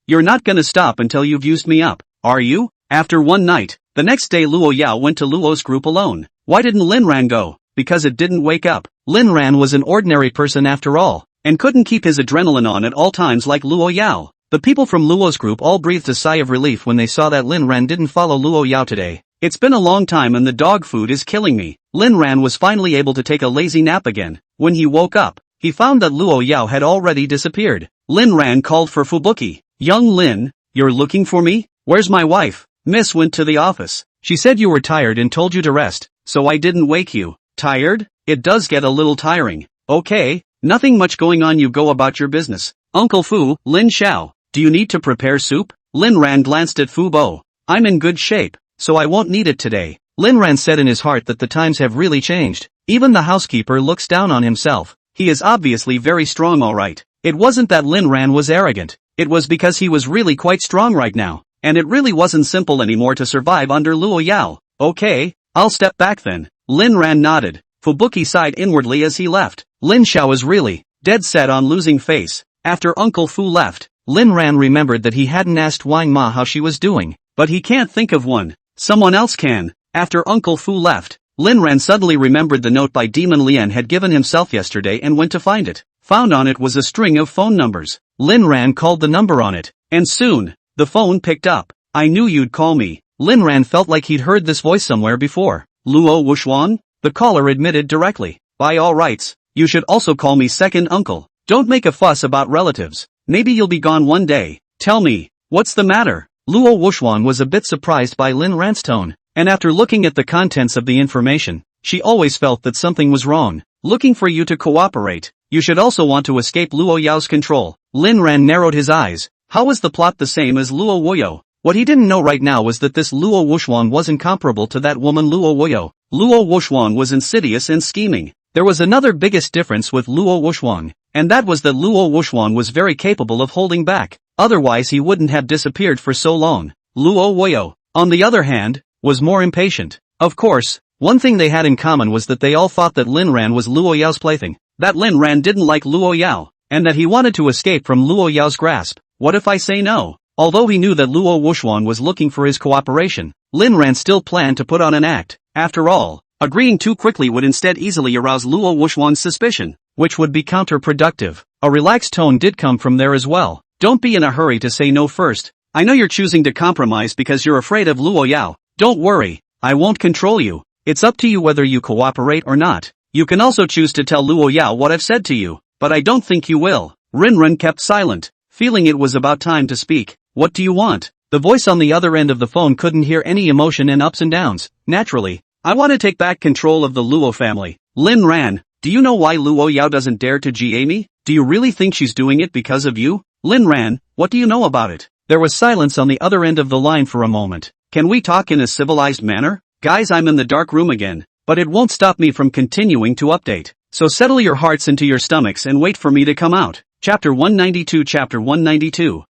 You're not gonna stop until you've used me up, are you? After one night, the next day Luo Yao went to Luo's group alone. Why didn't Lin Ran go? Because it didn't wake up. Lin Ran was an ordinary person after all, and couldn't keep his adrenaline on at all times like Luo Yao. The people from Luo's group all breathed a sigh of relief when they saw that Lin Ran didn't follow Luo Yao today. It's been a long time and the dog food is killing me. Lin Ran was finally able to take a lazy nap again. When he woke up, he found that Luo Yao had already disappeared. Lin Ran called for Fubuki. Young Lin, you're looking for me? Where's my wife? Miss went to the office. She said you were tired and told you to rest, so I didn't wake you. Tired? It does get a little tiring. Okay, nothing much going on, you go about your business. Uncle Fu, Lin Xiao, do you need to prepare soup? Lin Ran glanced at Fu Bo. I'm in good shape, so I won't need it today. Lin Ran said in his heart that the times have really changed. Even the housekeeper looks down on himself. He is obviously very strong, alright. It wasn't that Lin Ran was arrogant. It was because he was really quite strong right now, and it really wasn't simple anymore to survive under Luo Yao. Okay, I'll step back then. Lin Ran nodded. Fubuki sighed inwardly as he left. Lin Xiao was really dead set on losing face. After Uncle Fu left, Lin Ran remembered that he hadn't asked Wang Ma how she was doing, but he can't think of one. Someone else can. After Uncle Fu left, Lin Ran suddenly remembered the note by Demon Lian had given himself yesterday and went to find it. Found on it was a string of phone numbers. Lin Ran called the number on it, and soon, the phone picked up. I knew you'd call me. Lin Ran felt like he'd heard this voice somewhere before. Luo Wuxuan? The caller admitted directly. By all rights, you should also call me second uncle. Don't make a fuss about relatives. Maybe you'll be gone one day. Tell me, what's the matter? Luo Wuxuan was a bit surprised by Lin Ran's tone, and after looking at the contents of the information, she always felt that something was wrong. Looking for you to cooperate. You should also want to escape Luo Yao's control. Lin Ran narrowed his eyes. How was the plot the same as Luo Wuyo? What he didn't know right now was that this Luo Wuxuan wasn't comparable to that woman Luo Wuyo. Luo Wuxuan was insidious and scheming. There was another biggest difference with Luo Wuxuan, and that was that Luo Wuxuan was very capable of holding back. Otherwise he wouldn't have disappeared for so long. Luo Wuyo, on the other hand, was more impatient. Of course, one thing they had in common was that they all thought that Lin Ran was Luo Yao's plaything, that Lin Ran didn't like Luo Yao, and that he wanted to escape from Luo Yao's grasp. What if I say no? Although he knew that Luo Wuxuan was looking for his cooperation, Lin Ran still planned to put on an act. After all, agreeing too quickly would instead easily arouse Luo Wuxuan's suspicion, which would be counterproductive. A relaxed tone did come from there as well. Don't be in a hurry to say no first. I know you're choosing to compromise because you're afraid of Luo Yao. Don't worry, I won't control you. It's up to you whether you cooperate or not. You can also choose to tell Luo Yao what I've said to you, but I don't think you will. Rinren kept silent, feeling it was about time to speak. What do you want? The voice on the other end of the phone couldn't hear any emotion and ups and downs. Naturally, I want to take back control of the Luo family. Lin Ran, do you know why Luo Yao doesn't dare to GA me? Do you really think she's doing it because of you? Lin Ran, what do you know about it? There was silence on the other end of the line for a moment. Can we talk in a civilized manner? Guys, I'm in the dark room again, but it won't stop me from continuing to update. So settle your hearts into your stomachs and wait for me to come out. Chapter 192. Chapter 192.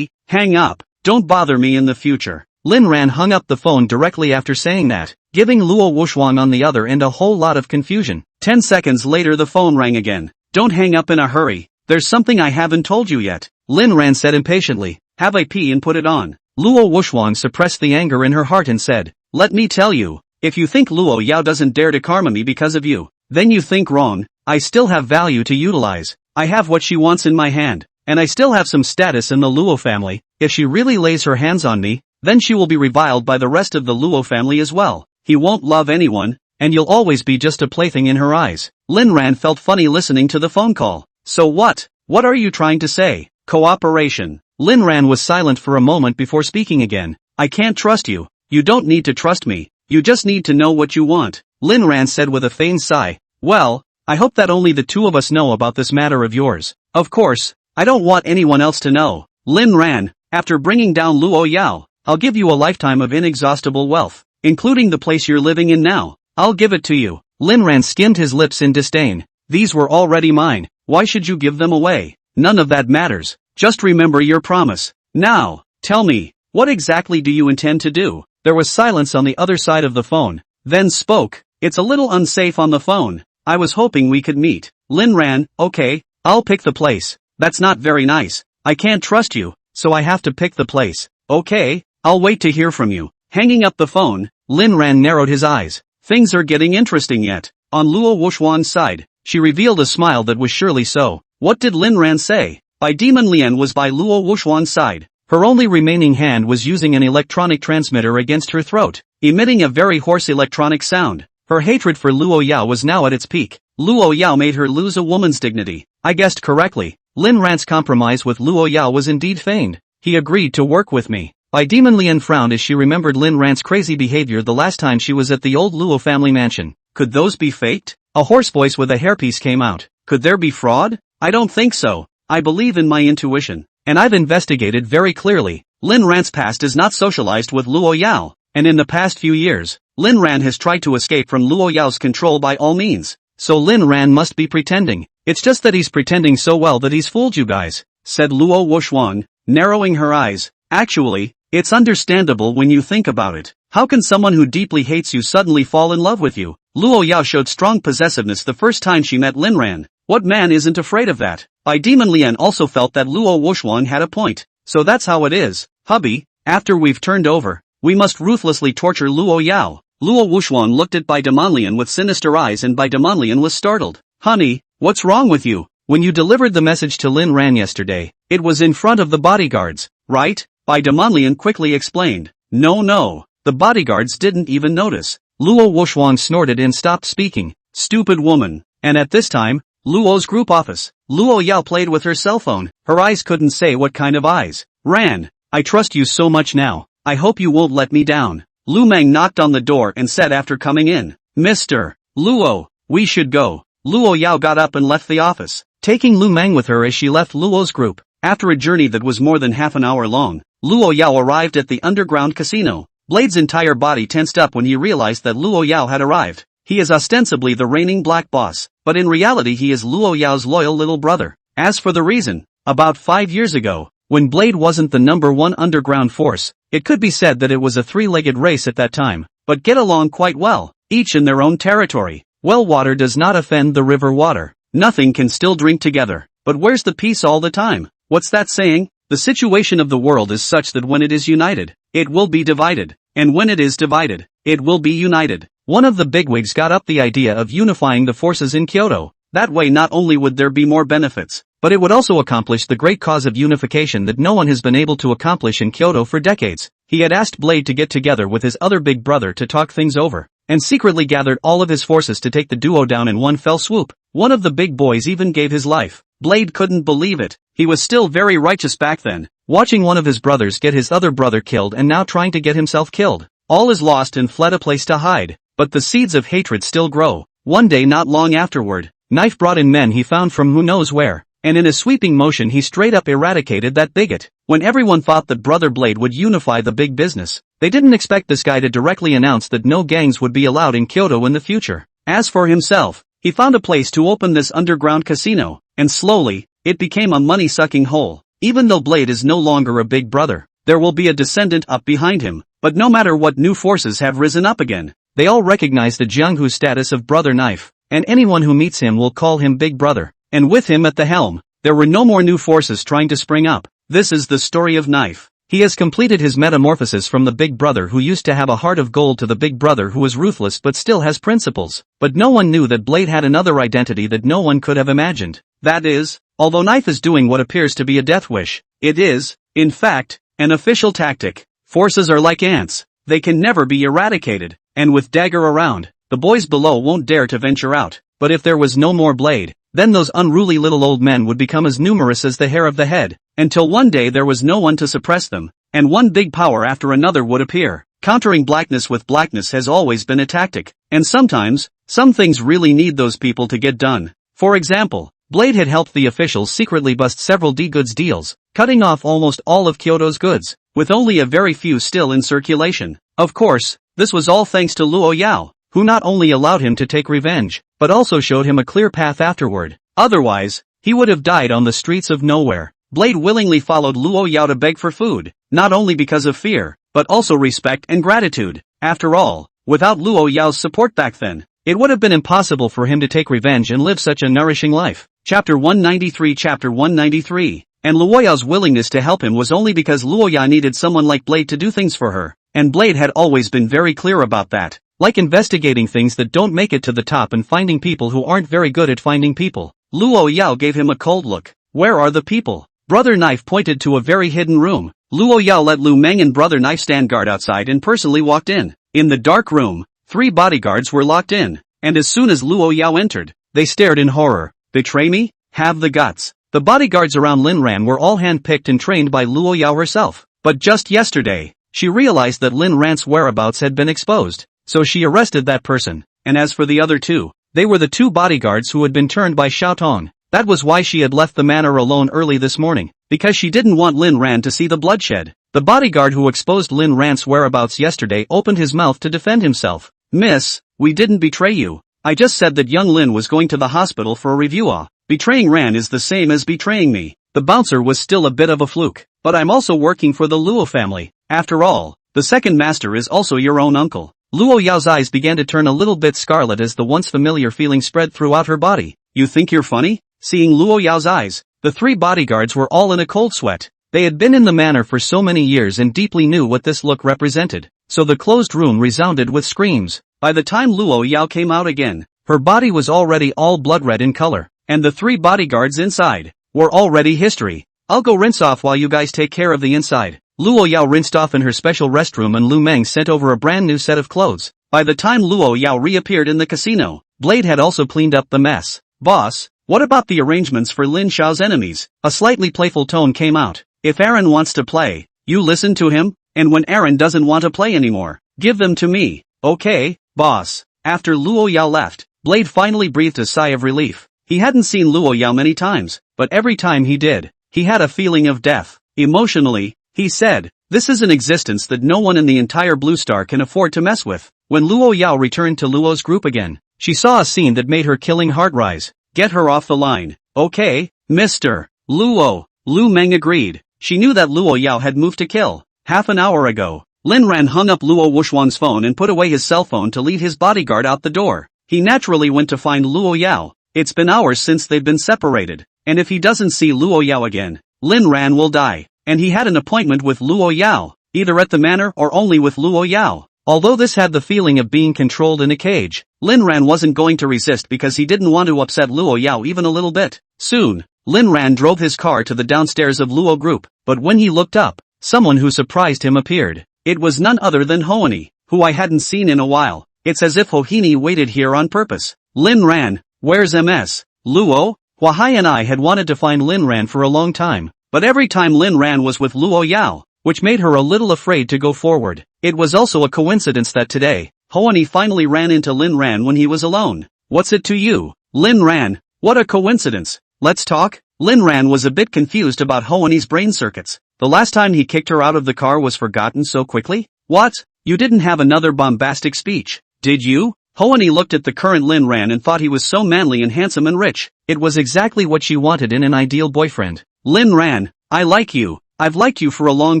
Hang up. Don't bother me in the future. Lin Ran hung up the phone directly after saying that, giving Luo Wuxuan on the other end a whole lot of confusion. 10 seconds later the phone rang again. Don't hang up in a hurry. There's something I haven't told you yet. Lin Ran said impatiently. Have I pee and put it on? Luo Wuxuan suppressed the anger in her heart and said, let me tell you, if you think Luo Yao doesn't dare to karma me because of you, then you think wrong. I still have value to utilize. I have what she wants in my hand, and I still have some status in the Luo family. If she really lays her hands on me, then she will be reviled by the rest of the Luo family as well. He won't love anyone, and you'll always be just a plaything in her eyes. Lin Ran felt funny listening to the phone call. So what? What are you trying to say? Cooperation. Lin Ran was silent for a moment before speaking again. I can't trust you. You don't need to trust me. You just need to know what you want. Lin Ran said with a feigned sigh. Well, I hope that only the two of us know about this matter of yours. Of course, I don't want anyone else to know. Lin Ran, after bringing down Luo Yao, I'll give you a lifetime of inexhaustible wealth, including the place you're living in now. I'll give it to you. Lin Ran skimmed his lips in disdain. These were already mine. Why should you give them away? None of that matters. Just remember your promise. Now, tell me, what exactly do you intend to do? There was silence on the other side of the phone, then spoke. It's a little unsafe on the phone. I was hoping we could meet. Lin ran, okay, I'll pick the place. That's not very nice. I can't trust you, so I have to pick the place. Okay, I'll wait to hear from you. Hanging up the phone, Lin Ran narrowed his eyes. Things are getting interesting yet. On Luo Wuxuan's side, she revealed a smile that was surely so. What did Lin Ran say? Bai Demon Lian was by Luo Wuxuan's side. Her only remaining hand was using an electronic transmitter against her throat, emitting a very hoarse electronic sound. Her hatred for Luo Yao was now at its peak. Luo Yao made her lose a woman's dignity. I guessed correctly. Lin Ran's compromise with Luo Yao was indeed feigned. He agreed to work with me. Bai Demon Lian frowned as she remembered Lin Ran's crazy behavior the last time she was at the old Luo family mansion. Could those be faked? A hoarse voice with a hairpiece came out. Could there be fraud? I don't think so. I believe in my intuition. And I've investigated very clearly. Lin Ran's past is not socialized with Luo Yao. And in the past few years, Lin Ran has tried to escape from Luo Yao's control by all means. So Lin Ran must be pretending. It's just that he's pretending so well that he's fooled you guys, said Luo Wuxuan, narrowing her eyes. Actually, it's understandable when you think about it. How can someone who deeply hates you suddenly fall in love with you? Luo Yao showed strong possessiveness the first time she met Lin Ran. What man isn't afraid of that? Bai Demon Lian also felt that Luo Wuxuan had a point. So that's how it is, hubby. After we've turned over, we must ruthlessly torture Luo Yao. Luo Wuxuan looked at Bai Demon Lian with sinister eyes and Bai Demon Lian was startled. Honey, what's wrong with you? When you delivered the message to Lin Ran yesterday, it was in front of the bodyguards, right? Bai Demon Lian quickly explained. No, the bodyguards didn't even notice. Luo Wuxuan snorted and stopped speaking. Stupid woman. And at this time, Luo's group office. Luo Yao played with her cell phone. Her eyes couldn't say what kind of eyes. Ran, I trust you so much now. I hope you won't let me down. Lu Meng knocked on the door and said after coming in. Mr. Luo, we should go. Luo Yao got up and left the office, taking Lu Meng with her as she left Luo's group. After a journey that was more than half an hour long, Luo Yao arrived at the underground casino. Blade's entire body tensed up when he realized that Luo Yao had arrived. He is ostensibly the reigning black boss, but in reality he is Luo Yao's loyal little brother. As for the reason, about 5 years ago, when Blade wasn't the #1 underground force, it could be said that it was a three-legged race at that time, but get along quite well, each in their own territory. Well, water does not offend the river water. Nothing can still drink together, but where's the peace all the time? What's that saying? The situation of the world is such that when it is united, it will be divided, and when it is divided, it will be united. One of the bigwigs got up the idea of unifying the forces in Kyoto. That way not only would there be more benefits, but it would also accomplish the great cause of unification that no one has been able to accomplish in Kyoto for decades. He had asked Blade to get together with his other big brother to talk things over, and secretly gathered all of his forces to take the duo down in one fell swoop. One of the big boys even gave his life. Blade couldn't believe it. He was still very righteous back then, watching one of his brothers get his other brother killed and now trying to get himself killed. All is lost and fled a place to hide, but the seeds of hatred still grow. One day not long afterward, Knife brought in men he found from who knows where, and in a sweeping motion he straight up eradicated that bigot. When everyone thought that Brother Blade would unify the big business, they didn't expect this guy to directly announce that no gangs would be allowed in Kyoto in the future. As for himself, he found a place to open this underground casino, and slowly, it became a money-sucking hole. Even though Blade is no longer a big brother, there will be a descendant up behind him, but no matter what new forces have risen up again, they all recognize the Jianghu status of Brother Knife, and anyone who meets him will call him Big Brother. And with him at the helm, there were no more new forces trying to spring up. This is the story of Knife. He has completed his metamorphosis from the big brother who used to have a heart of gold to the big brother who is ruthless but still has principles. But no one knew that Blade had another identity that no one could have imagined. That is, although Knife is doing what appears to be a death wish, it is, in fact, an official tactic. Forces are like ants. They can never be eradicated, and with Dagger around, the boys below won't dare to venture out. But if there was no more Blade, then those unruly little old men would become as numerous as the hair of the head, until one day there was no one to suppress them, and one big power after another would appear. Countering blackness with blackness has always been a tactic, and sometimes, some things really need those people to get done. For example, Blade had helped the officials secretly bust several D-goods deals, cutting off almost all of Kyoto's goods, with only a very few still in circulation. Of course, this was all thanks to Luo Yao, who not only allowed him to take revenge, but also showed him a clear path afterward. Otherwise, he would have died on the streets of nowhere. Blade willingly followed Luo Yao to beg for food, not only because of fear, but also respect and gratitude. After all, without Luo Yao's support back then, It would have been impossible for him to take revenge and live such a nourishing life. Chapter 193. And Luoyao's willingness to help him was only because Luoya needed someone like Blade to do things for her, and Blade had always been very clear about that. Like investigating things that don't make it to the top and finding people who aren't very good at finding people. Luo Yao gave him a cold look. Where are the people? Brother Knife pointed to a very hidden room. Luo Yao let Lu Meng and Brother Knife stand guard outside and personally walked in. In the dark room, 3 bodyguards were locked in, and as soon as Luo Yao entered, they stared in horror. Betray me? Have the guts. The bodyguards around Lin Ran were all hand-picked and trained by Luo Yao herself. But just yesterday, she realized that Lin Ran's whereabouts had been exposed. So she arrested that person, and as for the other 2, they were the 2 bodyguards who had been turned by Xiao Tong. That was why she had left the manor alone early this morning, because she didn't want Lin Ran to see the bloodshed. The bodyguard who exposed Lin Ran's whereabouts yesterday opened his mouth to defend himself. Miss, we didn't betray you. I just said that young Lin was going to the hospital for a review. Betraying Ran is the same as betraying me. The bouncer was still a bit of a fluke, but I'm also working for the Luo family. After all, the second master is also your own uncle. Luo Yao's eyes began to turn a little bit scarlet as the once familiar feeling spread throughout her body. You think you're funny? Seeing Luo Yao's eyes, the 3 bodyguards were all in a cold sweat. They had been in the manor for so many years and deeply knew what this look represented. So the closed room resounded with screams. By the time Luo Yao came out again, her body was already all blood red in color, and the 3 bodyguards inside were already history. I'll go rinse off while you guys take care of the inside. Luo Yao rinsed off in her special restroom and Lu Meng sent over a brand new set of clothes. By the time Luo Yao reappeared in the casino, Blade had also cleaned up the mess. Boss, what about the arrangements for Lin Xiao's enemies? A slightly playful tone came out. If Aaron wants to play, you listen to him, and when Aaron doesn't want to play anymore, give them to me. Okay, boss. After Luo Yao left, Blade finally breathed a sigh of relief. He hadn't seen Luo Yao many times, but every time he did, he had a feeling of death. Emotionally, he said, this is an existence that no one in the entire Blue Star can afford to mess with. When Luo Yao returned to Luo's group again, she saw a scene that made her killing heart rise. Get her off the line. Okay, Mr. Luo. Lu Meng agreed. She knew that Luo Yao had moved to kill. Half an hour ago, Lin Ran hung up Luo Wuxuan's phone and put away his cell phone to lead his bodyguard out the door. He naturally went to find Luo Yao. It's been hours since they've been separated, and if he doesn't see Luo Yao again, Lin Ran will die. And he had an appointment with Luo Yao, either at the manor or only with Luo Yao. Although this had the feeling of being controlled in a cage, Lin Ran wasn't going to resist because he didn't want to upset Luo Yao even a little bit. Soon, Lin Ran drove his car to the downstairs of Luo Group, but when he looked up, someone who surprised him appeared. It was none other than Hoani, who I hadn't seen in a while. It's as if Hohini waited here on purpose. Lin Ran, where's MS? Luo? Huahai and I had wanted to find Lin Ran for a long time, but every time Lin Ran was with Luo Yao, which made her a little afraid to go forward. It was also a coincidence that today, Hoani finally ran into Lin Ran when he was alone. What's it to you, Lin Ran? What a coincidence. Let's talk? Lin Ran was a bit confused about Hoani's brain circuits. The last time he kicked her out of the car was forgotten so quickly? What? You didn't have another bombastic speech, did you? Hoani looked at the current Lin Ran and thought he was so manly and handsome and rich. It was exactly what she wanted in an ideal boyfriend. Lin Ran, I like you. I've liked you for a long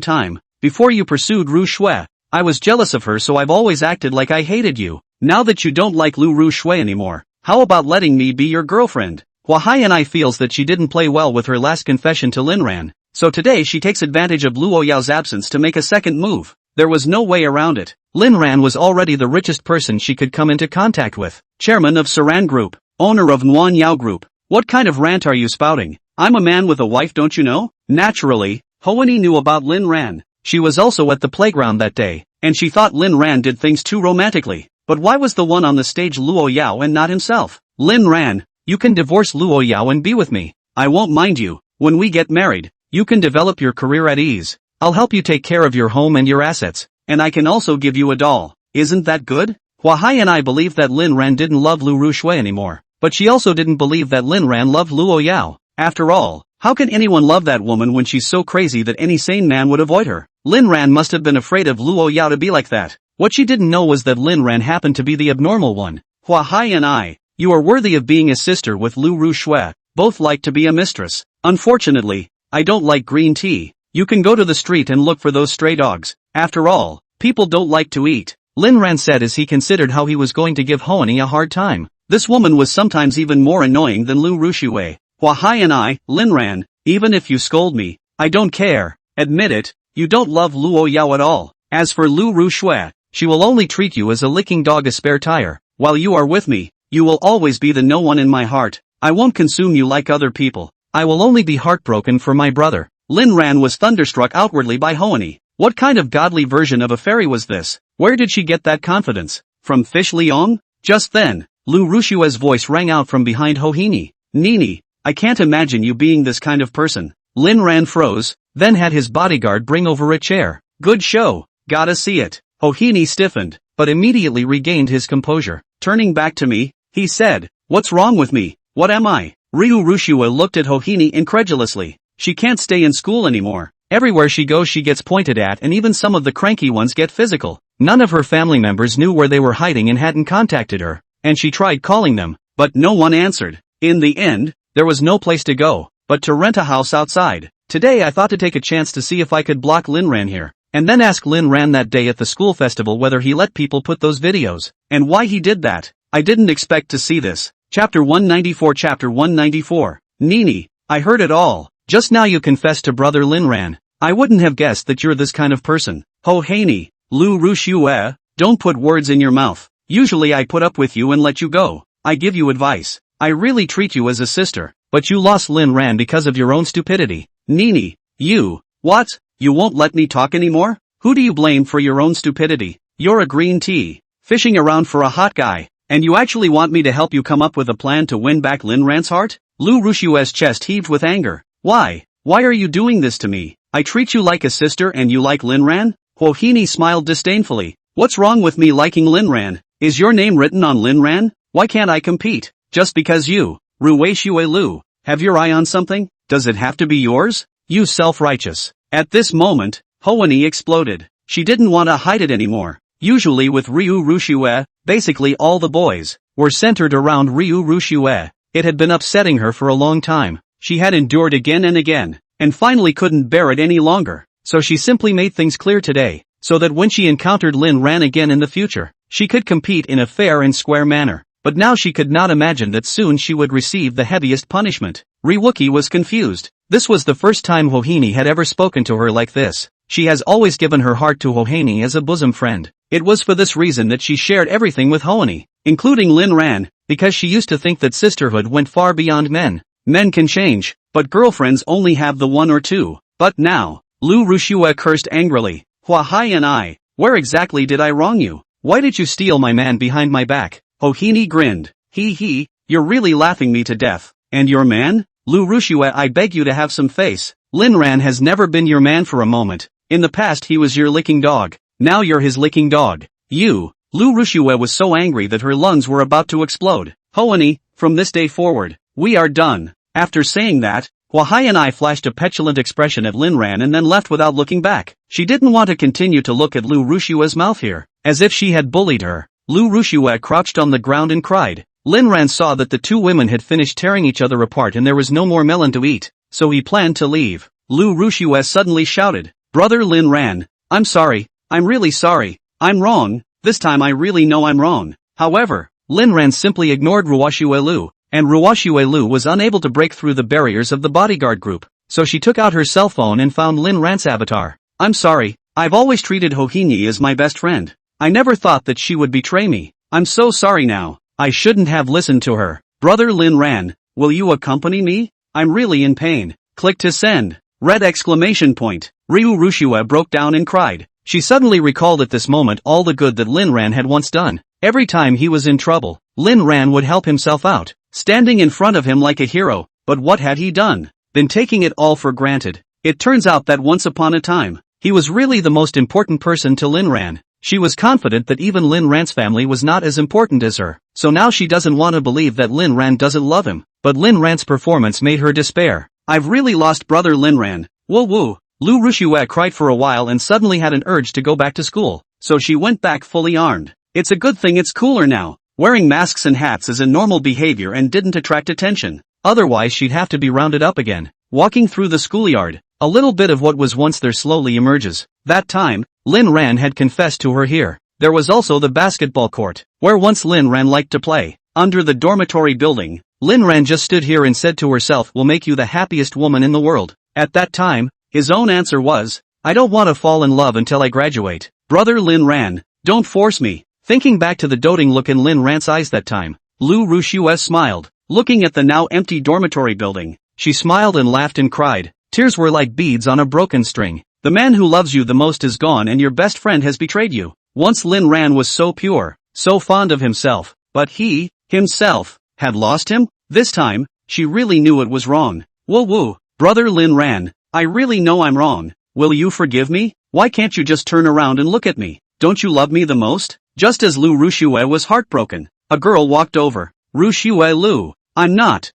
time. Before you pursued Ru Shui, I was jealous of her, so I've always acted like I hated you. Now that you don't like Ru Shui anymore, how about letting me be your girlfriend? Huahai and I feels that she didn't play well with her last confession to Lin Ran, so today she takes advantage of Luo Yao's absence to make a second move. There was no way around it. Lin Ran was already the richest person she could come into contact with. Chairman of Saran Group, owner of Nuan Yao Group. What kind of rant are you spouting? I'm a man with a wife, don't you know? Naturally, Hoani knew about Lin Ran. She was also at the playground that day, and she thought Lin Ran did things too romantically. But why was the one on the stage Luo Yao and not himself? Lin Ran, you can divorce Luo Yao and be with me. I won't mind you. When we get married, you can develop your career at ease. I'll help you take care of your home and your assets, and I can also give you a doll. Isn't that good? Huahai and I believe that Lin Ran didn't love Ru Shui anymore, but she also didn't believe that Lin Ran loved Luo Yao. After all, how can anyone love that woman when she's so crazy that any sane man would avoid her? Lin Ran must have been afraid of Luo Yao to be like that. What she didn't know was that Lin Ran happened to be the abnormal one. Huahai and I, you are worthy of being a sister with Ru Shui, both like to be a mistress. Unfortunately, I don't like green tea. You can go to the street and look for those stray dogs. After all, people don't like to eat. Lin Ran said as he considered how he was going to give Hoani a hard time. This woman was sometimes even more annoying than Lu Rushue. Hua Hai and I, Lin Ran, even if you scold me, I don't care. Admit it, you don't love Luo Yao at all. As for Lu Rushue, she will only treat you as a licking dog, a spare tire. While you are with me, you will always be the no one in my heart. I won't consume you like other people. I will only be heartbroken for my brother. Lin Ran was thunderstruck outwardly by Hoani. What kind of godly version of a fairy was this? Where did she get that confidence? From Fish Liong? Just then, Lu Rushue's voice rang out from behind Hoani. Nini, I can't imagine you being this kind of person. Lin Ran froze, then had his bodyguard bring over a chair. Good show, gotta see it. Hoani stiffened, but immediately regained his composure. Turning back to me, he said, what's wrong with me? What am I? Ryu Rushua looked at Hoani incredulously. She can't stay in school anymore. Everywhere she goes she gets pointed at, and even some of the cranky ones get physical. None of her family members knew where they were hiding and hadn't contacted her, and she tried calling them, but no one answered. In the end, there was no place to go, but to rent a house outside. Today I thought to take a chance to see if I could block Lin Ran here, and then ask Lin Ran that day at the school festival whether he let people put those videos, and why he did that. I didn't expect to see this. Chapter 194. Chapter 194. Nini, I heard it all. Just now you confessed to brother Lin Ran. I wouldn't have guessed that you're this kind of person. Hoani, Lu Rushue, don't put words in your mouth. Usually I put up with you and let you go. I give you advice. I really treat you as a sister, but you lost Lin Ran because of your own stupidity. Nini, you, what? You won't let me talk anymore? Who do you blame for your own stupidity? You're a green tea, fishing around for a hot guy. And you actually want me to help you come up with a plan to win back Lin Ran's heart? Lu Rushue's chest heaved with anger. Why? Why are you doing this to me? I treat you like a sister and you like Lin Ran? Hoani smiled disdainfully. What's wrong with me liking Lin Ran? Is your name written on Lin Ran? Why can't I compete? Just because you, Ruishue Lu, have your eye on something? Does it have to be yours? You self-righteous. At this moment, Hoani exploded. She didn't want to hide it anymore. Usually with Ryu Rushue, basically all the boys were centered around Ryu Rushue. It had been upsetting her for a long time. She had endured again and again, and finally couldn't bear it any longer. So she simply made things clear today, so that when she encountered Lin Ran again in the future, she could compete in a fair and square manner. But now she could not imagine that soon she would receive the heaviest punishment. Ryuki was confused. This was the first time Hoani had ever spoken to her like this. She has always given her heart to Hoani as a bosom friend. It was for this reason that she shared everything with Hoani, including Lin Ran, because she used to think that sisterhood went far beyond men. Men can change, but girlfriends only have the one or two. But now, Lu Rushue cursed angrily. Hua Hai and I, where exactly did I wrong you? Why did you steal my man behind my back? Hoani grinned. He, you're really laughing me to death. And your man? Lu Rushue, I beg you to have some face. Lin Ran has never been your man for a moment. In the past he was your licking dog. Now you're his licking dog. You. Lu Rushue was so angry that her lungs were about to explode. Hoani, from this day forward, we are done. After saying that, Hua Hai and I flashed a petulant expression at Lin Ran and then left without looking back. She didn't want to continue to look at Lu Rushue's mouth here, as if she had bullied her. Lu Rushue crouched on the ground and cried. Lin Ran saw that the two women had finished tearing each other apart and there was no more melon to eat, so he planned to leave. Lu Rushue suddenly shouted, Brother Lin Ran, I'm sorry. I'm really sorry. I'm wrong. This time I really know I'm wrong. However, Lin Ran simply ignored Ruishue Lu, and Ruishue Lu was unable to break through the barriers of the bodyguard group, so she took out her cell phone and found Lin Ran's avatar. I'm sorry. I've always treated Hoani as my best friend. I never thought that she would betray me. I'm so sorry now. I shouldn't have listened to her. Brother Lin Ran, will you accompany me? I'm really in pain. Click to send. Red exclamation point. Ryu Rushue broke down and cried. She suddenly recalled at this moment all the good that Lin Ran had once done. Every time he was in trouble, Lin Ran would help himself out, standing in front of him like a hero. But what had he done? Been taking it all for granted. It turns out that once upon a time, he was really the most important person to Lin Ran. She was confident that even Lin Ran's family was not as important as her. So now she doesn't want to believe that Lin Ran doesn't love him. But Lin Ran's performance made her despair. I've really lost brother Lin Ran. Woo woo. Lu Rushue cried for a while and suddenly had an urge to go back to school, so she went back fully armed. It's a good thing it's cooler now. Wearing masks and hats is a normal behavior and didn't attract attention. Otherwise she'd have to be rounded up again. Walking through the schoolyard, a little bit of what was once there slowly emerges. That time, Lin Ran had confessed to her here. there was also the basketball court, where once Lin Ran liked to play. Under the dormitory building, Lin Ran just stood here and said to herself, "Will make you the happiest woman in the world." At that time, his own answer was, "I don't want to fall in love until I graduate. Brother Lin Ran, don't force me." Thinking back to the doting look in Lin Ran's eyes that time, Lu Rushue smiled. Looking at the now empty dormitory building, she smiled and laughed and cried. Tears were like beads on a broken string. The man who loves you the most is gone and your best friend has betrayed you. Once Lin Ran was so pure, so fond of himself, but he, himself, had lost him? This time, she really knew it was wrong. Woo woo, brother Lin Ran, I really know I'm wrong. Will you forgive me? Why can't you just turn around and look at me? Don't you love me the most? Just as Lu Rushue was heartbroken, a girl walked over. Rushue Lu, I'm not.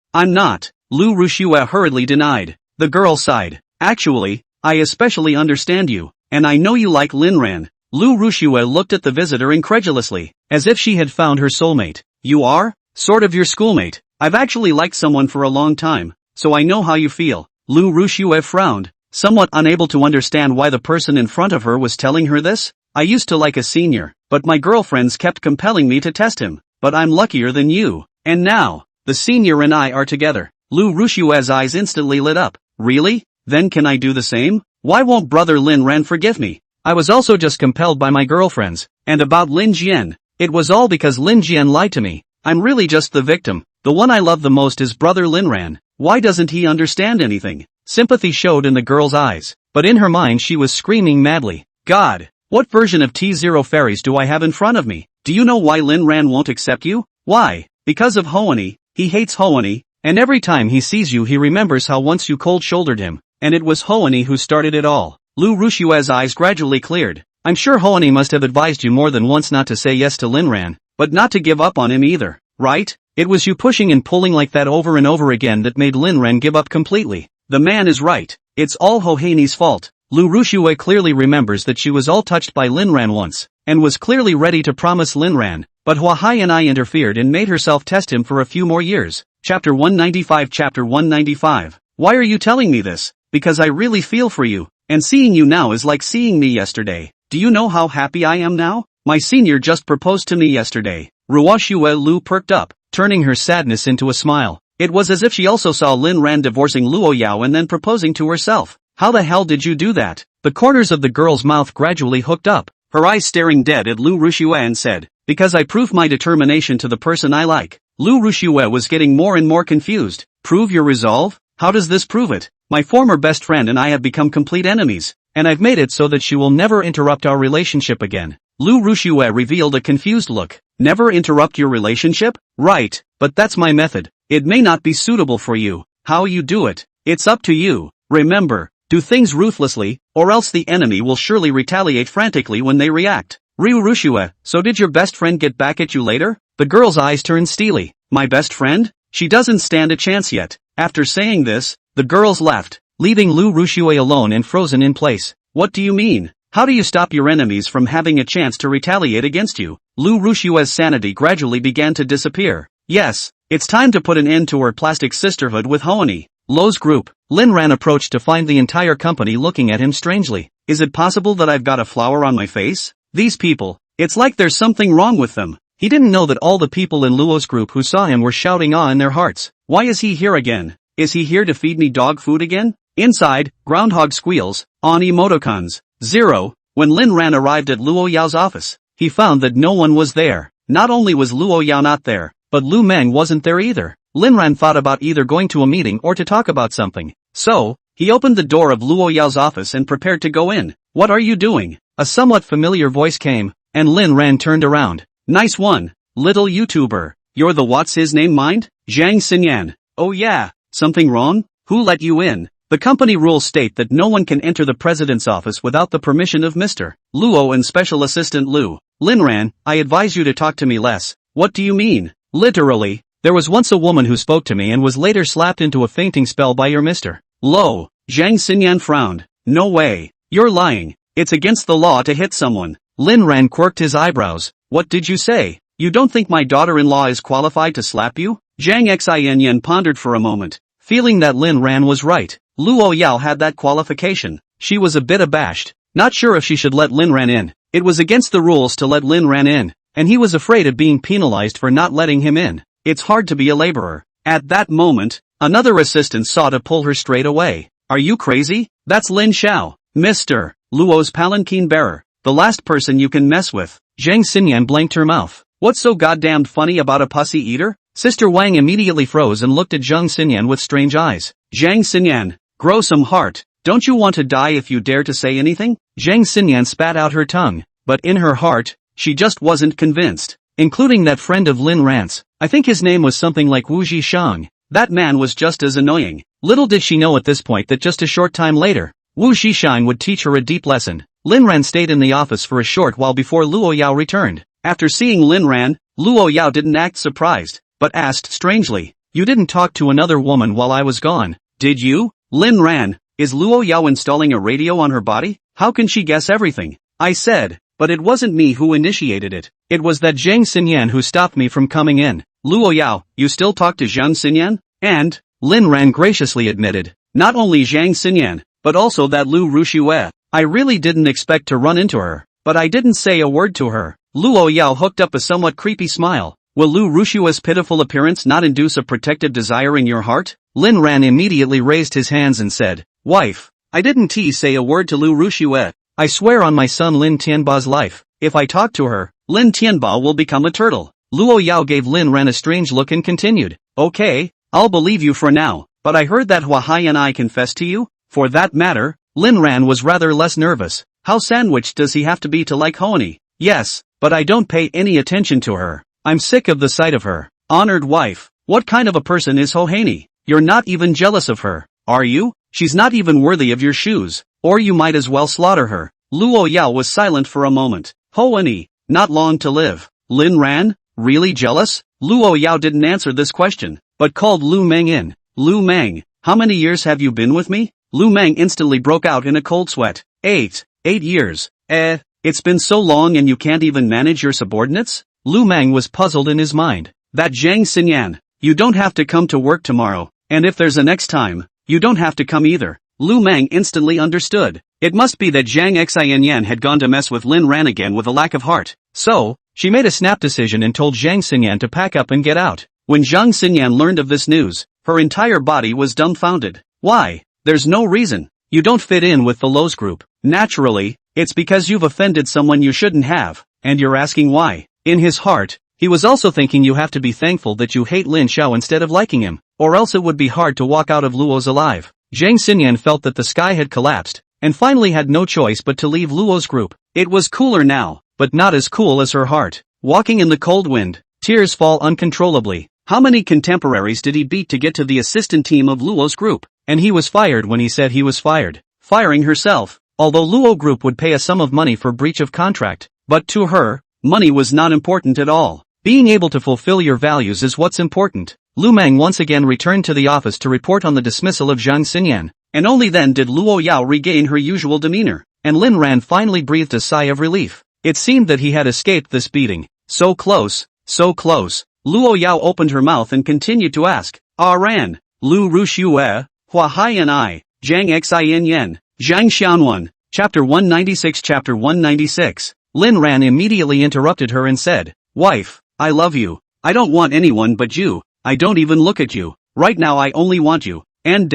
Lu Rushue hurriedly denied. The girl sighed. Actually, I especially understand you, and I know you like Lin Ran. Lu Rushue looked at the visitor incredulously, as if she had found her soulmate. You are? Sort of your schoolmate. I've actually liked someone for a long time, so I know how you feel. Lu Rushue frowned, somewhat unable to understand why the person in front of her was telling her this. I used to like a senior, but my girlfriends kept compelling me to test him. But I'm luckier than you. And now, the senior and I are together. Lu Rushue's eyes instantly lit up. Really? Then can I do the same? Why won't brother Lin Ran forgive me? I was also just compelled by my girlfriends. And about Lin Jian. It was all because Lin Jian lied to me. I'm really just the victim. The one I love the most is brother Lin Ran. Why doesn't he understand anything? Sympathy showed in the girl's eyes. But in her mind she was screaming madly. God! What version of T0 fairies do I have in front of me? Do you know why Lin Ran won't accept you? Why? Because of Hoani. He hates Hoani, and every time he sees you he remembers how once you cold-shouldered him, and it was Hoani who started it all. Lu Rushue's eyes gradually cleared. I'm sure Hoani must have advised you more than once not to say yes to Lin Ran, but not to give up on him either, right? It was you pushing and pulling like that over and over again that made Lin Ran give up completely. The man is right. It's all Hoani's fault. Lu Rushue clearly remembers that she was all touched by Lin Ran once, and was clearly ready to promise Lin Ran, but Hua Haiyanai interfered and made herself test him for a few more years. Chapter 195. Chapter 195. Why are you telling me this? Because I really feel for you, and seeing you now is like seeing me yesterday. Do you know how happy I am now? My senior just proposed to me yesterday. Ruoshue Lu perked up, turning her sadness into a smile. It was as if she also saw Lin Ran divorcing Luo Yao and then proposing to herself. How the hell did you do that? The corners of the girl's mouth gradually hooked up, her eyes staring dead at Lu Rushue and said, because I proved my determination to the person I like. Lu Rushue was getting more and more confused. Prove your resolve? How does this prove it? My former best friend and I have become complete enemies, and I've made it so that she will never interrupt our relationship again. Lu Rushue revealed a confused look. Never interrupt your relationship? Right, but that's my method. It may not be suitable for you. How you do it, it's up to you. Remember, do things ruthlessly, or else the enemy will surely retaliate frantically when they react. Ryu Rushue, so did your best friend get back at you later? The girl's eyes turned steely. My best friend? She doesn't stand a chance yet. After saying this, the girls left, leaving Lu Rushue alone and frozen in place. What do you mean? How do you stop your enemies from having a chance to retaliate against you? Lu Rushue's sanity gradually began to disappear. Yes, it's time to put an end to her plastic sisterhood with Hoani. Lo's group. Lin Ran approached to find the entire company looking at him strangely. Is it possible that I've got a flower on my face? These people, it's like there's something wrong with them. He didn't know that all the people in Luo's group who saw him were shouting awe in their hearts. Why is he here again? Is he here to feed me dog food again? Inside, groundhog squeals, on emoticons. 0. When Lin Ran arrived at Luo Yao's office, he found that no one was there. Not only was Luo Yao not there, but Lu Meng wasn't there either. Lin Ran thought about either going to a meeting or to talk about something. So, he opened the door of Luo Yao's office and prepared to go in. What are you doing? A somewhat familiar voice came, and Lin Ran turned around. Nice one, little YouTuber. You're the what's his name mind? Zhang Xinyan. Oh yeah, something wrong? Who let you in? The company rules state that no one can enter the president's office without the permission of Mr. Luo and Special Assistant Lu. Lin Ran, I advise you to talk to me less. What do you mean? Literally, there was once a woman who spoke to me and was later slapped into a fainting spell by your Mr. Lo. Zhang Xinyan frowned. No way. You're lying. It's against the law to hit someone. Lin Ran quirked his eyebrows. What did you say? You don't think my daughter-in-law is qualified to slap you? Zhang Xinyan pondered for a moment, feeling that Lin Ran was right. Luo Yao had that qualification. She was a bit abashed, not sure if she should let Lin Ran in. It was against the rules to let Lin Ran in, and he was afraid of being penalized for not letting him in. It's hard to be a laborer. At that moment, another assistant saw to pull her straight away. Are you crazy? That's Lin Xiao, Mr. Luo's palanquin bearer, the last person you can mess with. Zhang Xinyan blanked her mouth. What's so goddamned funny about a pussy eater? Sister Wang immediately froze and looked at Zhang Xinyan with strange eyes. Zhang Xinyan, grow some heart. Don't you want to die if you dare to say anything? Zhang Xinyan spat out her tongue, but in her heart, she just wasn't convinced. Including that friend of Lin Ran's. I think his name was something like Wu Zhishang. That man was just as annoying. Little did she know at this point that just a short time later, Wu Zhishang would teach her a deep lesson. Lin Ran stayed in the office for a short while before Luo Yao returned. After seeing Lin Ran, Luo Yao didn't act surprised, but asked strangely, "You didn't talk to another woman while I was gone, did you?" Lin Ran, is Luo Yao installing a radio on her body? How can she guess everything? I said, but it wasn't me who initiated it. It was that Zhang Xinyan who stopped me from coming in. Luo Yao, you still talk to Zhang Xinyan? And, Lin Ran graciously admitted, not only Zhang Xinyan, but also that Lu Rushue. I really didn't expect to run into her, but I didn't say a word to her. Luo Yao hooked up a somewhat creepy smile. Will Lu Rushue's pitiful appearance not induce a protective desire in your heart? Lin Ran immediately raised his hands and said, Wife, I didn't say a word to Lu Rushue. I swear on my son Lin Tianba's life, if I talk to her, Lin Tianba will become a turtle. Luo Yao gave Lin Ran a strange look and continued, okay, I'll believe you for now, but I heard that Hua Hai and I confessed to you? For that matter, Lin Ran was rather less nervous. How sandwiched does he have to be to like Hoani? Yes, but I don't pay any attention to her. I'm sick of the sight of her. Honored wife, what kind of a person is Hoani? You're not even jealous of her, are you? She's not even worthy of your shoes, or you might as well slaughter her. Luo Yao was silent for a moment. Hoani, not long to live. Lin Ran, really jealous? Luo Yao didn't answer this question, but called Lu Meng in. Lu Meng, how many years have you been with me? Lu Meng instantly broke out in a cold sweat. 8 years. It's been so long and you can't even manage your subordinates? Lu Meng was puzzled in his mind. That Zhang Xinyan, you don't have to come to work tomorrow, and if there's a next time, you don't have to come either. Lu Meng instantly understood. It must be that Zhang Xinyan had gone to mess with Lin Ran again with a lack of heart. So, she made a snap decision and told Zhang Xinyan to pack up and get out. When Zhang Xinyan learned of this news, her entire body was dumbfounded. Why? There's no reason. You don't fit in with the Lowe's group. Naturally, it's because you've offended someone you shouldn't have, and you're asking why. In his heart, he was also thinking you have to be thankful that you hate Lin Xiao instead of liking him, or else it would be hard to walk out of Luo's alive. Zhang Xinyan felt that the sky had collapsed, and finally had no choice but to leave Luo's group. It was cooler now, but not as cool as her heart. Walking in the cold wind, tears fall uncontrollably. How many contemporaries did he beat to get to the assistant team of Luo's group? And he was fired when he said he was fired. Firing herself, although Luo Group would pay a sum of money for breach of contract, but to her, money was not important at all. Being able to fulfill your values is what's important. Lu Meng once again returned to the office to report on the dismissal of Zhang Xinyan, and only then did Luo Yao regain her usual demeanor, and Lin Ran finally breathed a sigh of relief. It seemed that he had escaped this beating. So close, so close. Luo Yao opened her mouth and continued to ask, Ran, Lu Rushue, Hua Hai and I, Zhang Xinyan, Zhang Xianwen, Chapter 196 Chapter 196. Lin Ran immediately interrupted her and said, Wife, I love you. I don't want anyone but you. I don't even look at you. Right now I only want you. And.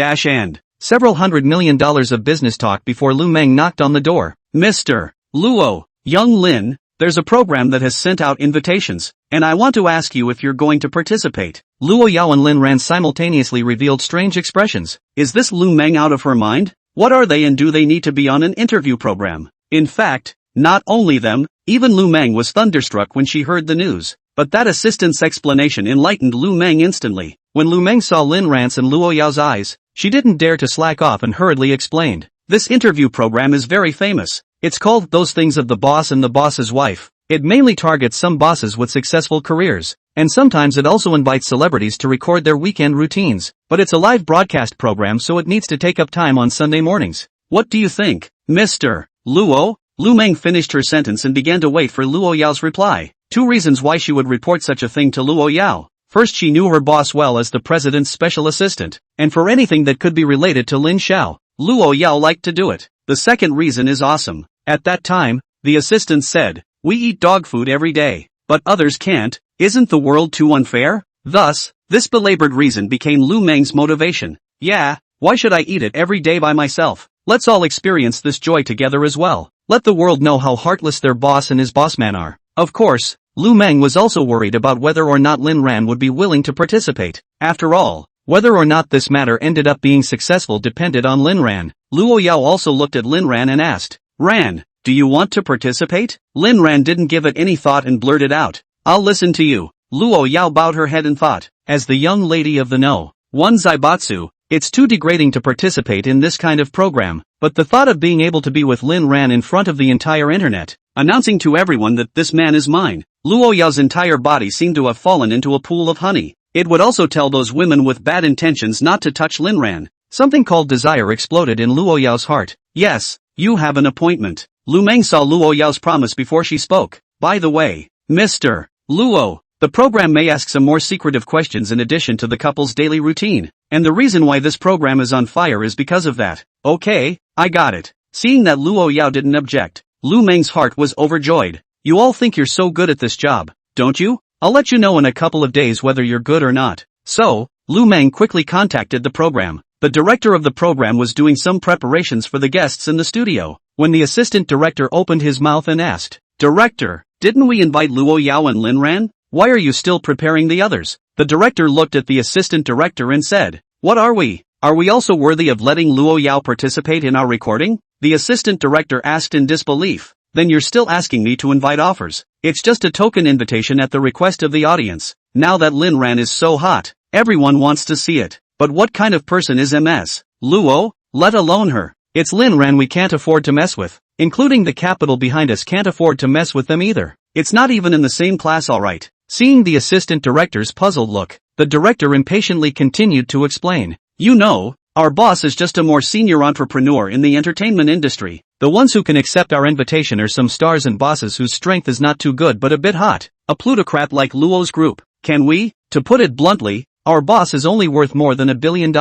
Several $100 million of business talk before Lu Meng knocked on the door. Mr. Luo, young Lin, there's a program that has sent out invitations, and I want to ask you if you're going to participate. Luo Yao and Lin Ran simultaneously revealed strange expressions. Is this Lu Meng out of her mind? What are they and do they need to be on an interview program? In fact, not only them, even Lu Meng was thunderstruck when she heard the news. But that assistant's explanation enlightened Lu Meng instantly. When Lu Meng saw Lin Ran's and Luo Yao's eyes, she didn't dare to slack off and hurriedly explained. This interview program is very famous. It's called Those Things of the Boss and the Boss's Wife. It mainly targets some bosses with successful careers, and sometimes it also invites celebrities to record their weekend routines. But it's a live broadcast program, so it needs to take up time on Sunday mornings. What do you think, Mr. Luo? Lu Meng finished her sentence and began to wait for Luo Yao's reply. 2 reasons why she would report such a thing to Luo Yao. First, she knew her boss well as the president's special assistant, and for anything that could be related to Lin Xiao, Luo Yao liked to do it. The second reason is awesome. At that time, the assistant said. We eat dog food every day, but others can't. Isn't the world too unfair? Thus, this belabored reason became Lu Meng's motivation. Yeah, why should I eat it every day by myself? Let's all experience this joy together as well. Let the world know how heartless their boss and his bossman are. Of course, Lu Meng was also worried about whether or not Lin Ran would be willing to participate. After all, whether or not this matter ended up being successful depended on Lin Ran. Luo Yao also looked at Lin Ran and asked, Ran, do you want to participate? Lin Ran didn't give it any thought and blurted out, I'll listen to you. Luo Yao bowed her head and thought, as the young lady of the know, one Zaibatsu, it's too degrading to participate in this kind of program, but the thought of being able to be with Lin Ran in front of the entire internet, announcing to everyone that this man is mine, Luo Yao's entire body seemed to have fallen into a pool of honey. It would also tell those women with bad intentions not to touch Lin Ran. Something called desire exploded in Luo Yao's heart. Yes, you have an appointment. Lu Meng saw Luo Yao's promise before she spoke. By the way, Mr. Luo, the program may ask some more secretive questions in addition to the couple's daily routine, and the reason why this program is on fire is because of that. Okay, I got it. Seeing that Luo Yao didn't object, Lu Meng's heart was overjoyed. You all think you're so good at this job, don't you? I'll let you know in a couple of days whether you're good or not. So, Lu Meng quickly contacted the program. The director of the program was doing some preparations for the guests in the studio, when the assistant director opened his mouth and asked, Director, didn't we invite Luo Yao and Lin Ran? Why are you still preparing the others? The director looked at the assistant director and said, What are we? Are we also worthy of letting Luo Yao participate in our recording? The assistant director asked in disbelief. Then you're still asking me to invite offers. It's just a token invitation at the request of the audience. Now that Lin Ran is so hot, everyone wants to see it. But what kind of person is MS Luo? Let alone her. It's Lin Ran we can't afford to mess with. Including the capital behind us can't afford to mess with them either. It's not even in the same class alright. Seeing the assistant director's puzzled look, the director impatiently continued to explain. You know, our boss is just a more senior entrepreneur in the entertainment industry. The ones who can accept our invitation are some stars and bosses whose strength is not too good but a bit hot. A plutocrat like Luo's group. Can we? To put it bluntly, our boss is only worth more than $1 billion.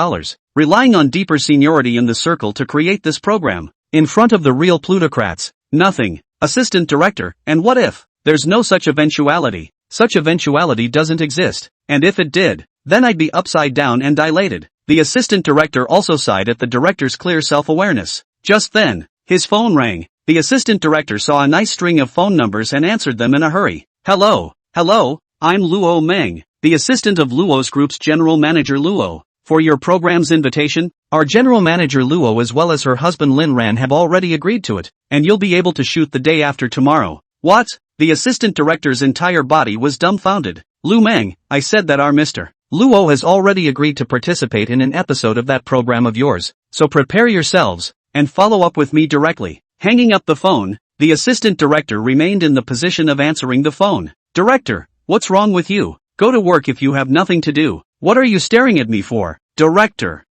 Relying on deeper seniority in the circle to create this program. In front of the real plutocrats. Nothing. Assistant director, and what if? There's no such eventuality. Such eventuality doesn't exist. And if it did, then I'd be upside down and dilated. The assistant director also sighed at the director's clear self-awareness. Just then, his phone rang. The assistant director saw a nice string of phone numbers and answered them in a hurry. Hello, I'm Luo Meng, the assistant of Luo's group's general manager Luo. For your program's invitation, our general manager Luo as well as her husband Lin Ran have already agreed to it, and you'll be able to shoot the day after tomorrow. What? The assistant director's entire body was dumbfounded. Lu Meng, I said that our Mr. Luo has already agreed to participate in an episode of that program of yours, so prepare yourselves, and follow up with me directly. Hanging up the phone, the assistant director remained in the position of answering the phone. Director, what's wrong with you? Go to work if you have nothing to do. What are you staring at me for? Director.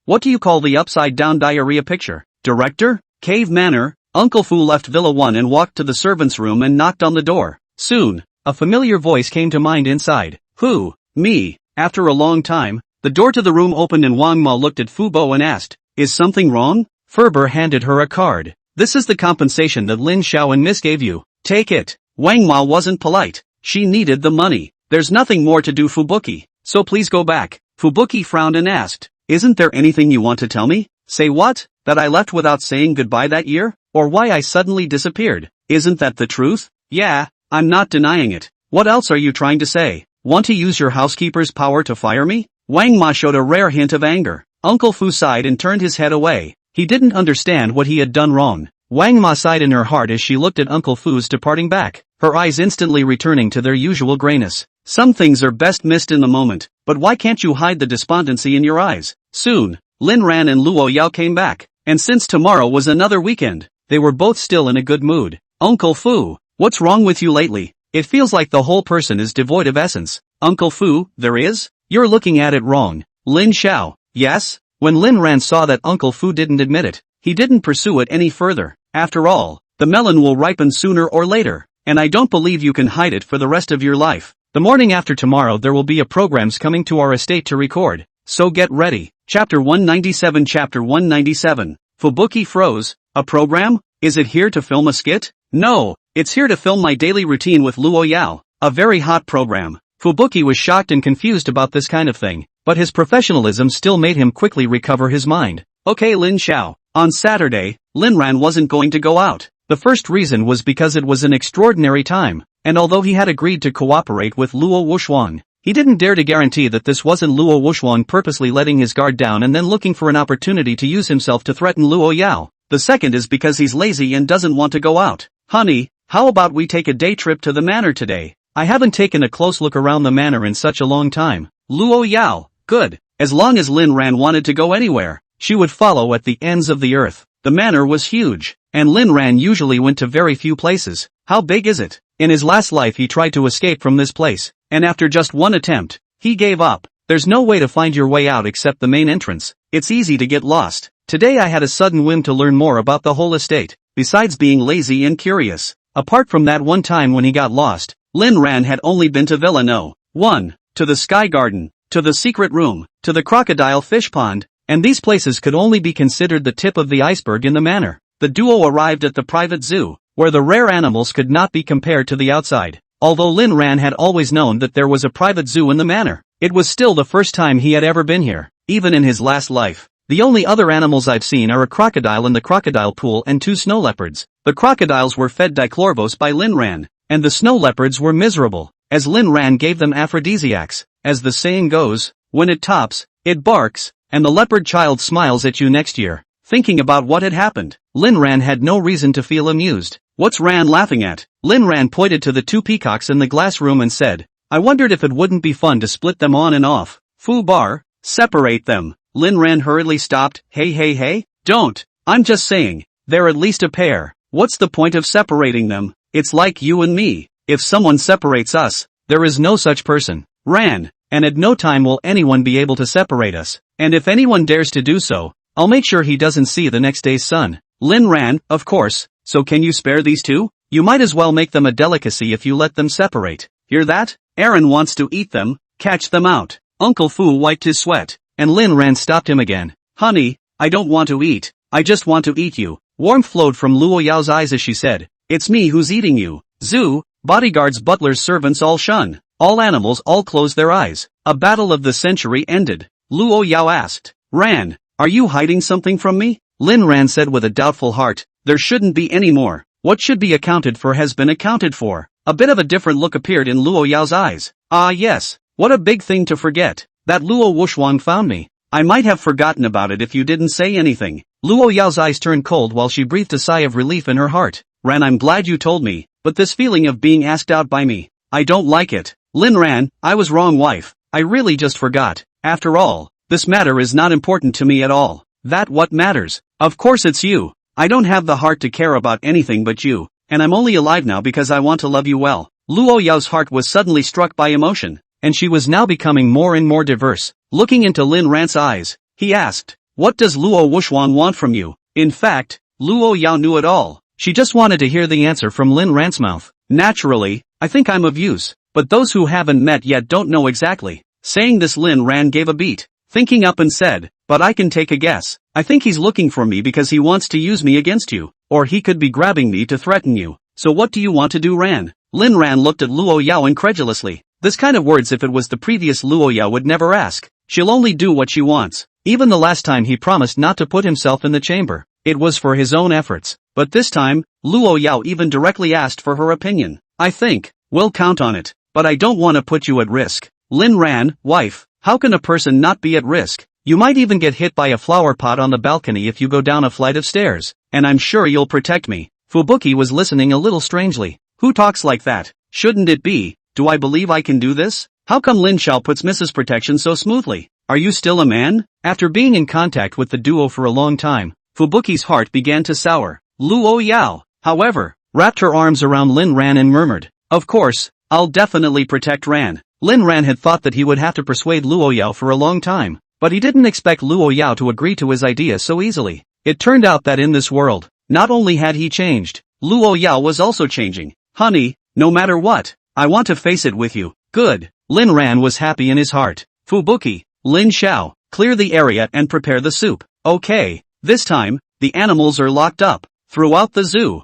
What do you call the upside-down diarrhea picture? Director? Cave Manor. Uncle Fu left Villa 1 and walked to the servant's room and knocked on the door. Soon, a familiar voice came to mind inside. Who? Me. After a long time, the door to the room opened and Wang Ma looked at Fu Bo and asked, Is something wrong? Ferber handed her a card. This is the compensation that Lin Xiao and Miss gave you. Take it. Wang Ma wasn't polite. She needed the money. There's nothing more to do, Fubuki. So please go back. Fubuki frowned and asked, Isn't there anything you want to tell me? Say what? That I left without saying goodbye that year? Or why I suddenly disappeared? Isn't that the truth? Yeah, I'm not denying it. What else are you trying to say? Want to use your housekeeper's power to fire me? Wang Ma showed a rare hint of anger. Uncle Fu sighed and turned his head away. He didn't understand what he had done wrong. Wang Ma sighed in her heart as she looked at Uncle Fu's departing back, her eyes instantly returning to their usual grayness. Some things are best missed in the moment, but why can't you hide the despondency in your eyes? Soon, Lin Ran and Luo Yao came back, and since tomorrow was another weekend, they were both still in a good mood. Uncle Fu, what's wrong with you lately? It feels like the whole person is devoid of essence. Uncle Fu, there is? You're looking at it wrong. Lin Xiao, yes? When Lin Ran saw that Uncle Fu didn't admit it, he didn't pursue it any further. After all, the melon will ripen sooner or later, and I don't believe you can hide it for the rest of your life. The morning after tomorrow there will be a programs coming to our estate to record, so get ready. Chapter 197. Chapter 197. Fubuki froze. A program? Is it here to film a skit? No, it's here to film my daily routine with Luo Yao, a very hot program. Fubuki was shocked and confused about this kind of thing, but his professionalism still made him quickly recover his mind. Okay Lin Xiao. On Saturday, Lin Ran wasn't going to go out. The first reason was because it was an extraordinary time, and although he had agreed to cooperate with Luo Wuxuang, he didn't dare to guarantee that this wasn't Luo Wuxuang purposely letting his guard down and then looking for an opportunity to use himself to threaten Luo Yao. The second is because he's lazy and doesn't want to go out. Honey, how about we take a day trip to the manor today? I haven't taken a close look around the manor in such a long time. Luo Yao, good. As long as Lin Ran wanted to go anywhere, she would follow at the ends of the earth. The manor was huge, and Lin Ran usually went to very few places. How big is it? In his last life he tried to escape from this place, and after just one attempt, he gave up. There's no way to find your way out except the main entrance. It's easy to get lost. Today I had a sudden whim to learn more about the whole estate, besides being lazy and curious. Apart from that one time when he got lost, Lin Ran had only been to Villa No. 1, to the Sky Garden, to the Secret Room, to the Crocodile Fish Pond, and these places could only be considered the tip of the iceberg in the manor. The duo arrived at the private zoo, where the rare animals could not be compared to the outside. Although Lin Ran had always known that there was a private zoo in the manor, it was still the first time he had ever been here, even in his last life. The only other animals I've seen are a crocodile in the crocodile pool and 2 snow leopards. The crocodiles were fed dichlorvos by Lin Ran, and the snow leopards were miserable, as Lin Ran gave them aphrodisiacs. As the saying goes, when it tops, it barks, and the leopard child smiles at you next year. Thinking about what had happened, Lin Ran had no reason to feel amused. What's Ran laughing at? Lin Ran pointed to the 2 peacocks in the glass room and said, I wondered if it wouldn't be fun to split them on and off. Fu bar, separate them. Lin Ran hurriedly stopped. Hey, don't. I'm just saying, they're at least a pair. What's the point of separating them? It's like you and me. If someone separates us, there is no such person. Ran, and at no time will anyone be able to separate us. And if anyone dares to do so, I'll make sure he doesn't see the next day's sun. Lin Ran, of course, so can you spare these 2? You might as well make them a delicacy if you let them separate. Hear that? Aaron wants to eat them, catch them out. Uncle Fu wiped his sweat, and Lin Ran stopped him again. Honey, I don't want to eat, I just want to eat you. Warmth flowed from Luo Yao's eyes as she said, it's me who's eating you. Zoo, bodyguards, butlers, servants all shun. All animals all close their eyes. A battle of the century ended. Luo Yao asked, Ran, are you hiding something from me? Lin Ran said with a doubtful heart, there shouldn't be any more. What should be accounted for has been accounted for. A bit of a different look appeared in Luo Yao's eyes. Ah yes, what a big thing to forget. That Luo Wuxuang found me. I might have forgotten about it if you didn't say anything. Luo Yao's eyes turned cold while she breathed a sigh of relief in her heart. Ran, I'm glad you told me, but this feeling of being asked out by me, I don't like it. Lin Ran, I was wrong wife, I really just forgot. After all, this matter is not important to me at all. That what matters? Of course it's you. I don't have the heart to care about anything but you, and I'm only alive now because I want to love you well. Luo Yao's heart was suddenly struck by emotion, and she was now becoming more and more diverse. Looking into Lin Ran's eyes, he asked, what does Luo Wuxuang want from you? In fact, Luo Yao knew it all. She just wanted to hear the answer from Lin Ran's mouth. Naturally, I think I'm of use, but those who haven't met yet don't know exactly. Saying this, Lin Ran gave a beat, thinking up and said, but I can take a guess. I think he's looking for me because he wants to use me against you, or he could be grabbing me to threaten you. So what do you want to do, Ran? Lin Ran looked at Luo Yao incredulously. This kind of words, if it was the previous Luo Yao, would never ask. She'll only do what she wants. Even the last time he promised not to put himself in the chamber, it was for his own efforts. But this time, Luo Yao even directly asked for her opinion. I think, we'll count on it, but I don't want to put you at risk. Lin Ran, wife, how can a person not be at risk? You might even get hit by a flower pot on the balcony if you go down a flight of stairs, and I'm sure you'll protect me. Fubuki was listening a little strangely. Who talks like that? Shouldn't it be, do I believe I can do this? How come Lin Xiao puts Mrs. Protection so smoothly? Are you still a man? After being in contact with the duo for a long time, Fubuki's heart began to sour. Luo Yao, however, wrapped her arms around Lin Ran and murmured, of course, I'll definitely protect Ran. Lin Ran had thought that he would have to persuade Luo Yao for a long time, but he didn't expect Luo Yao to agree to his idea so easily. It turned out that in this world, not only had he changed, Luo Yao was also changing. Honey, no matter what, I want to face it with you. Good. Lin Ran was happy in his heart. Fubuki, Lin Xiao, clear the area and prepare the soup. Okay, this time, the animals are locked up. Throughout the zoo,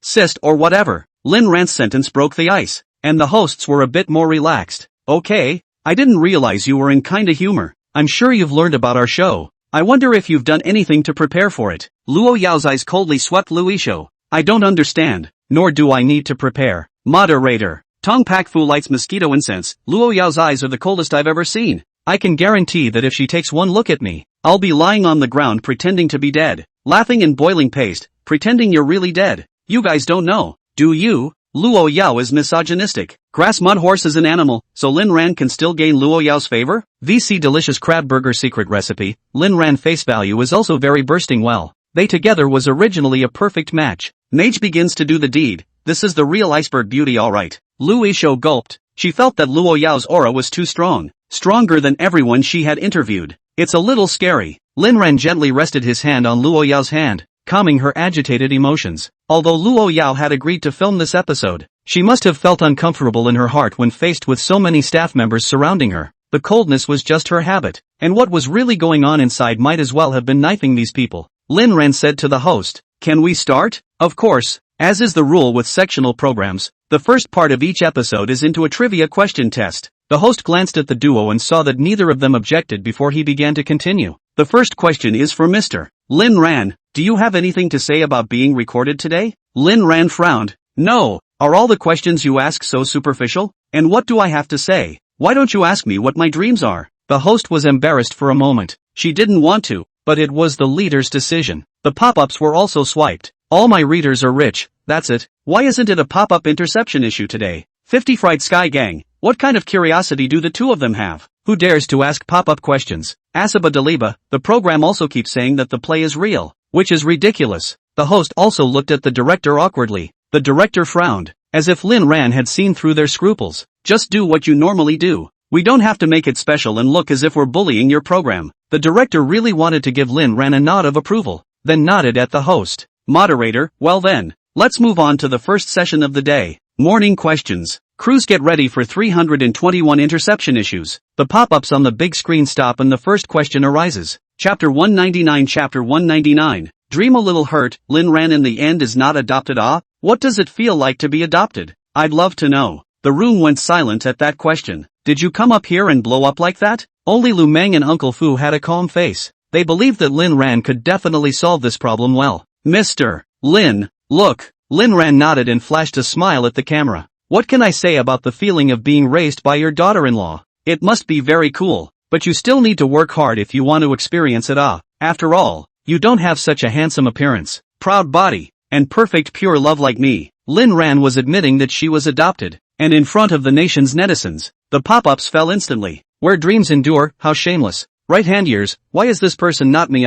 cyst or whatever. Lin Ran's sentence broke the ice, and the hosts were a bit more relaxed. Okay, I didn't realize you were in kinda humor. I'm sure you've learned about our show. I wonder if you've done anything to prepare for it. Luo Yao's eyes coldly swept Luisho. I don't understand, nor do I need to prepare. Moderator. Tong Pak Fu lights mosquito incense. Luo Yao's eyes are the coldest I've ever seen. I can guarantee that if she takes one look at me, I'll be lying on the ground pretending to be dead, laughing in boiling paste, pretending you're really dead. You guys don't know, do you? Luo Yao is misogynistic. Grass mud horse is an animal, so Lin Ran can still gain Luo Yao's favor? VC delicious crab burger secret recipe. Lin Ran face value is also very bursting well. They together was originally a perfect match. Mage begins to do the deed. This is the real iceberg beauty alright. Luisho gulped. She felt that Luo Yao's aura was too strong. Stronger than everyone she had interviewed. It's a little scary. Lin Ran gently rested his hand on Luo Yao's hand, calming her agitated emotions. Although Luo Yao had agreed to film this episode, she must have felt uncomfortable in her heart when faced with so many staff members surrounding her. The coldness was just her habit, and what was really going on inside might as well have been knifing these people. Lin Ran said to the host, "Can we start?" Of course. As is the rule with sectional programs, the first part of each episode is into a trivia question test. The host glanced at the duo and saw that neither of them objected before he began to continue. The first question is for Mr. Lin Ran. Do you have anything to say about being recorded today? Lin Ran frowned. No. Are all the questions you ask so superficial? And what do I have to say? Why don't you ask me what my dreams are? The host was embarrassed for a moment. She didn't want to, but it was the leader's decision. The pop-ups were also swiped. All my readers are rich, that's it. Why isn't it a pop-up interception issue today? 50 Fried Sky Gang. What kind of curiosity do the two of them have? Who dares to ask pop-up questions? Asaba Daliba, the program also keeps saying that the play is real, which is ridiculous. The host also looked at the director awkwardly. The director frowned, as if Lin Ran had seen through their scruples. Just do what you normally do. We don't have to make it special and look as if we're bullying your program. The director really wanted to give Lin Ran a nod of approval, then nodded at the host. Moderator, well then, let's move on to the first session of the day. Morning questions. Crews get ready for 321 interception issues. The pop-ups on the big screen stop and the first question arises. Chapter 199. Chapter 199. Dream a little hurt. Lin Ran in the end is not adopted. What does it feel like to be adopted? I'd love to know. The room went silent at that question. Did you come up here and blow up like that? Only Lu Meng and Uncle Fu had a calm face. They believed that Lin Ran could definitely solve this problem well. Mr. Lin, look. Lin Ran nodded and flashed a smile at the camera. What can I say about the feeling of being raised by your daughter-in-law? It must be very cool, but you still need to work hard if you want to experience it. After all, you don't have such a handsome appearance, proud body, and perfect pure love like me. Lin Ran was admitting that she was adopted, and in front of the nation's netizens, the pop-ups fell instantly. Where dreams endure, how shameless. Right-hand ears, why is this person not me?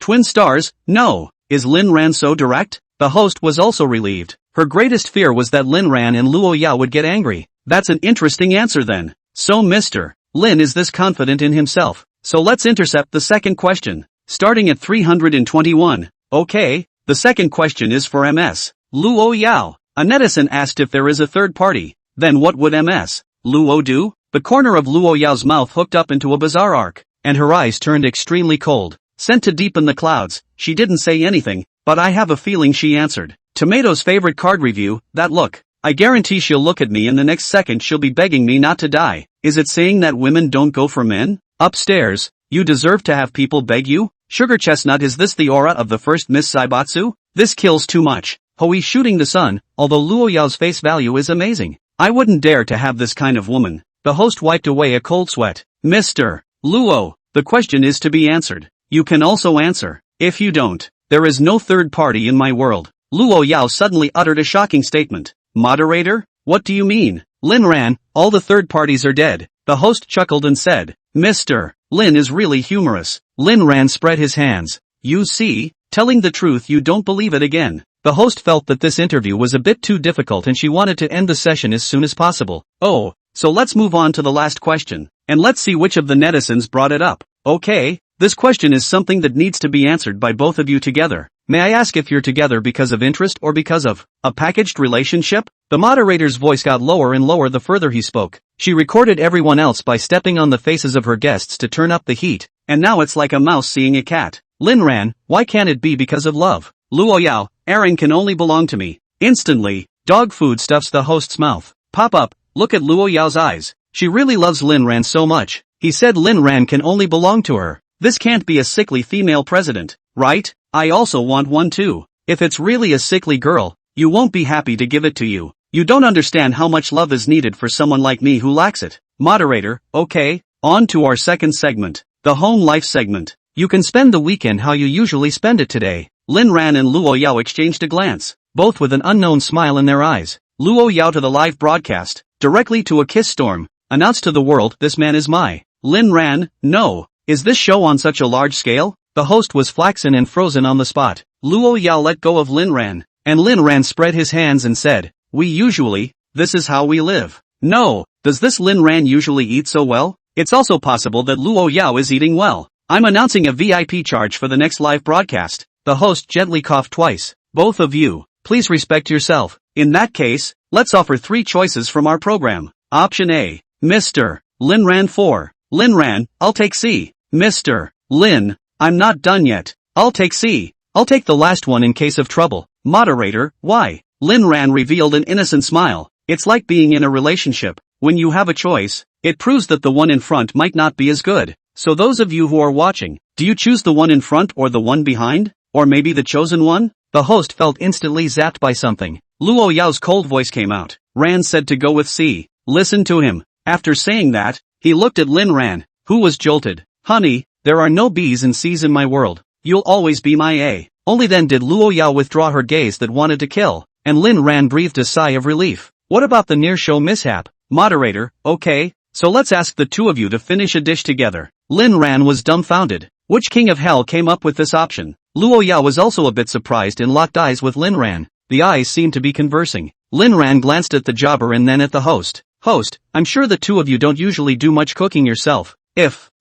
Twin stars, no. Is Lin Ran so direct? The host was also relieved. Her greatest fear was that Lin Ran and Luo Yao would get angry. That's an interesting answer then. So Mr. Lin is this confident in himself. So let's intercept the second question. Starting at 321. Okay, the second question is for MS. Luo Yao. A netizen asked if there is a third party. Then what would MS. Luo do? The corner of Luo Yao's mouth hooked up into a bizarre arc, and her eyes turned extremely cold. Sent to deep in the clouds, she didn't say anything, but I have a feeling she answered. Tomato's favorite card review, that look. I guarantee she'll look at me and the next second she'll be begging me not to die. Is it saying that women don't go for men? Upstairs, you deserve to have people beg you? Sugar Chestnut, is this the aura of the first Miss Saibatsu? This kills too much. Hoi shooting the sun, although Luo Yao's face value is amazing. I wouldn't dare to have this kind of woman. The host wiped away a cold sweat. Mr. Luo, the question is to be answered. You can also answer. If you don't, there is no third party in my world. Luo Yao suddenly uttered a shocking statement. Moderator? What do you mean? Lin Ran, all the third parties are dead. The host chuckled and said, Mr. Lin is really humorous. Lin Ran spread his hands. You see, telling the truth, you don't believe it again. The host felt that this interview was a bit too difficult and she wanted to end the session as soon as possible. Oh, so let's move on to the last question, and let's see which of the netizens brought it up. Okay, this question is something that needs to be answered by both of you together. May I ask if you're together because of interest or because of a packaged relationship? The moderator's voice got lower and lower the further he spoke. She recorded everyone else by stepping on the faces of her guests to turn up the heat, and now it's like a mouse seeing a cat. Lin Ran, why can't it be because of love? Luo Yao, Aaron can only belong to me. Instantly, dog food stuffs the host's mouth. Pop up, look at Luo Yao's eyes. She really loves Lin Ran so much. He said Lin Ran can only belong to her. This can't be a sickly female president, right? I also want one too. If it's really a sickly girl, you won't be happy to give it to you. You don't understand how much love is needed for someone like me who lacks it. Moderator, okay, on to our second segment, the home life segment. You can spend the weekend how you usually spend it today. Lin Ran and Luo Yao exchanged a glance, both with an unknown smile in their eyes. Luo Yao to the live broadcast, directly to a kiss storm, announced to the world, this man is my. Lin Ran, no. Is this show on such a large scale? The host was flaxen and frozen on the spot. Luo Yao let go of Lin Ran, and Lin Ran spread his hands and said, this is how we live. No, does this Lin Ran usually eat so well? It's also possible that Luo Yao is eating well. I'm announcing a VIP charge for the next live broadcast. The host gently coughed twice. Both of you, please respect yourself. In that case, let's offer 3 choices from our program. Option A, Mr. Lin Ran 4. Lin Ran, I'll take C. Mr. Lin, I'm not done yet. I'll take C. I'll take the last one in case of trouble. Moderator, why? Lin Ran revealed an innocent smile. It's like being in a relationship. When you have a choice, it proves that the one in front might not be as good. So those of you who are watching, do you choose the one in front or the one behind? Or maybe the chosen one? The host felt instantly zapped by something. Luo Yao's cold voice came out. Ran said to go with C. Listen to him. After saying that, he looked at Lin Ran, who was jolted. Honey, there are no B's and C's in my world. You'll always be my A. Only then did Luo Yao withdraw her gaze that wanted to kill, and Lin Ran breathed a sigh of relief. What about the near-show mishap? Moderator, okay, so let's ask the two of you to finish a dish together. Lin Ran was dumbfounded. Which king of hell came up with this option? Luo Yao was also a bit surprised and locked eyes with Lin Ran. The eyes seemed to be conversing. Lin Ran glanced at the jobber and then at the host. Host, I'm sure the two of you don't usually do much cooking yourself.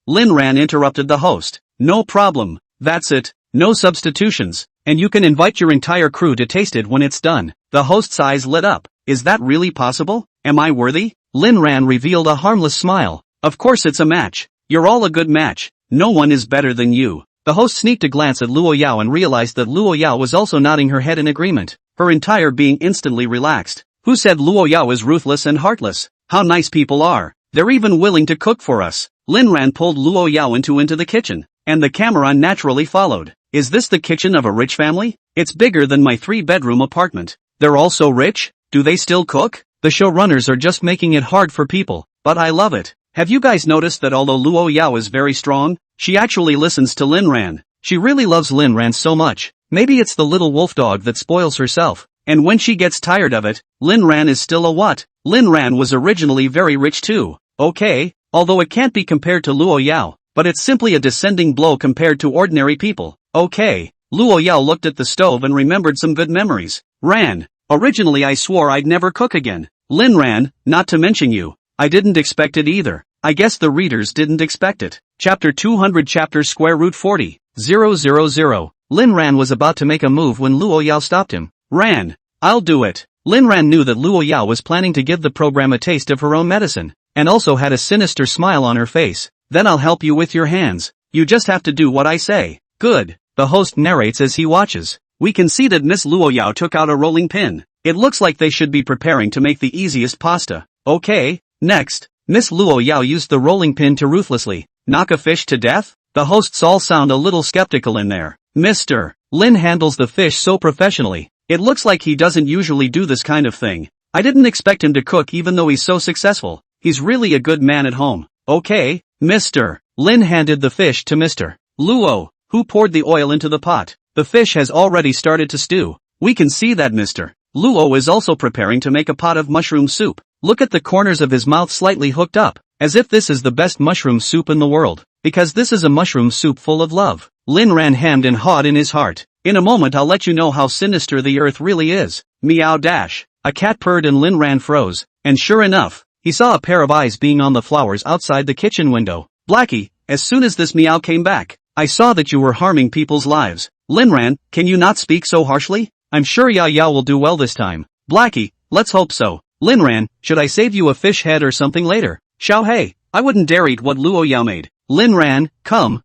Lin Ran interrupted the host. No problem. That's it. No substitutions. And you can invite your entire crew to taste it when it's done. The host's eyes lit up. Is that really possible? Am I worthy? Lin Ran revealed a harmless smile. Of course it's a match. You're all a good match. No one is better than you. The host sneaked a glance at Luo Yao and realized that Luo Yao was also nodding her head in agreement. Her entire being instantly relaxed. Who said Luo Yao is ruthless and heartless? How nice people are. They're even willing to cook for us. Lin Ran pulled Luo Yao into the kitchen, and the camera naturally followed. Is this the kitchen of a rich family? It's bigger than my 3-bedroom apartment. They're all so rich? Do they still cook? The showrunners are just making it hard for people, but I love it. Have you guys noticed that although Luo Yao is very strong, she actually listens to Lin Ran? She really loves Lin Ran so much. Maybe it's the little wolf dog that spoils herself. And when she gets tired of it, Lin Ran is still a what? Lin Ran was originally very rich too. Okay, although it can't be compared to Luo Yao, but it's simply a descending blow compared to ordinary people. Okay, Luo Yao looked at the stove and remembered some good memories. Ran, originally I swore I'd never cook again. Lin Ran, not to mention you. I didn't expect it either. I guess the readers didn't expect it. Chapter 200 Chapter Square Root 40, 000. Lin Ran was about to make a move when Luo Yao stopped him. Ran, I'll do it. Lin Ran knew that Luo Yao was planning to give the program a taste of her own medicine, and also had a sinister smile on her face. Then I'll help you with your hands. You just have to do what I say. Good. The host narrates as he watches. We can see that Miss Luo Yao took out a rolling pin. It looks like they should be preparing to make the easiest pasta. Okay, next. Miss Luo Yao used the rolling pin to ruthlessly knock a fish to death? The hosts all sound a little skeptical in there. Mr. Lin handles the fish so professionally. It looks like he doesn't usually do this kind of thing. I didn't expect him to cook even though he's so successful. He's really a good man at home. Okay, Mr. Lin handed the fish to Mr. Luo, who poured the oil into the pot. The fish has already started to stew. We can see that Mr. Luo is also preparing to make a pot of mushroom soup. Look at the corners of his mouth slightly hooked up, as if this is the best mushroom soup in the world. Because this is a mushroom soup full of love. Lin Ran hemmed and hawed in his heart. In a moment I'll let you know how sinister the earth really is. Meow dash. A cat purred and Lin Ran froze, and sure enough, he saw a pair of eyes being on the flowers outside the kitchen window. Blackie, as soon as this meow came back, I saw that you were harming people's lives. Lin Ran, can you not speak so harshly? I'm sure Yao Yao will do well this time. Blackie, let's hope so. Lin Ran, should I save you a fish head or something later? Xiao Hei, I wouldn't dare eat what Luo Yao made. Lin Ran, come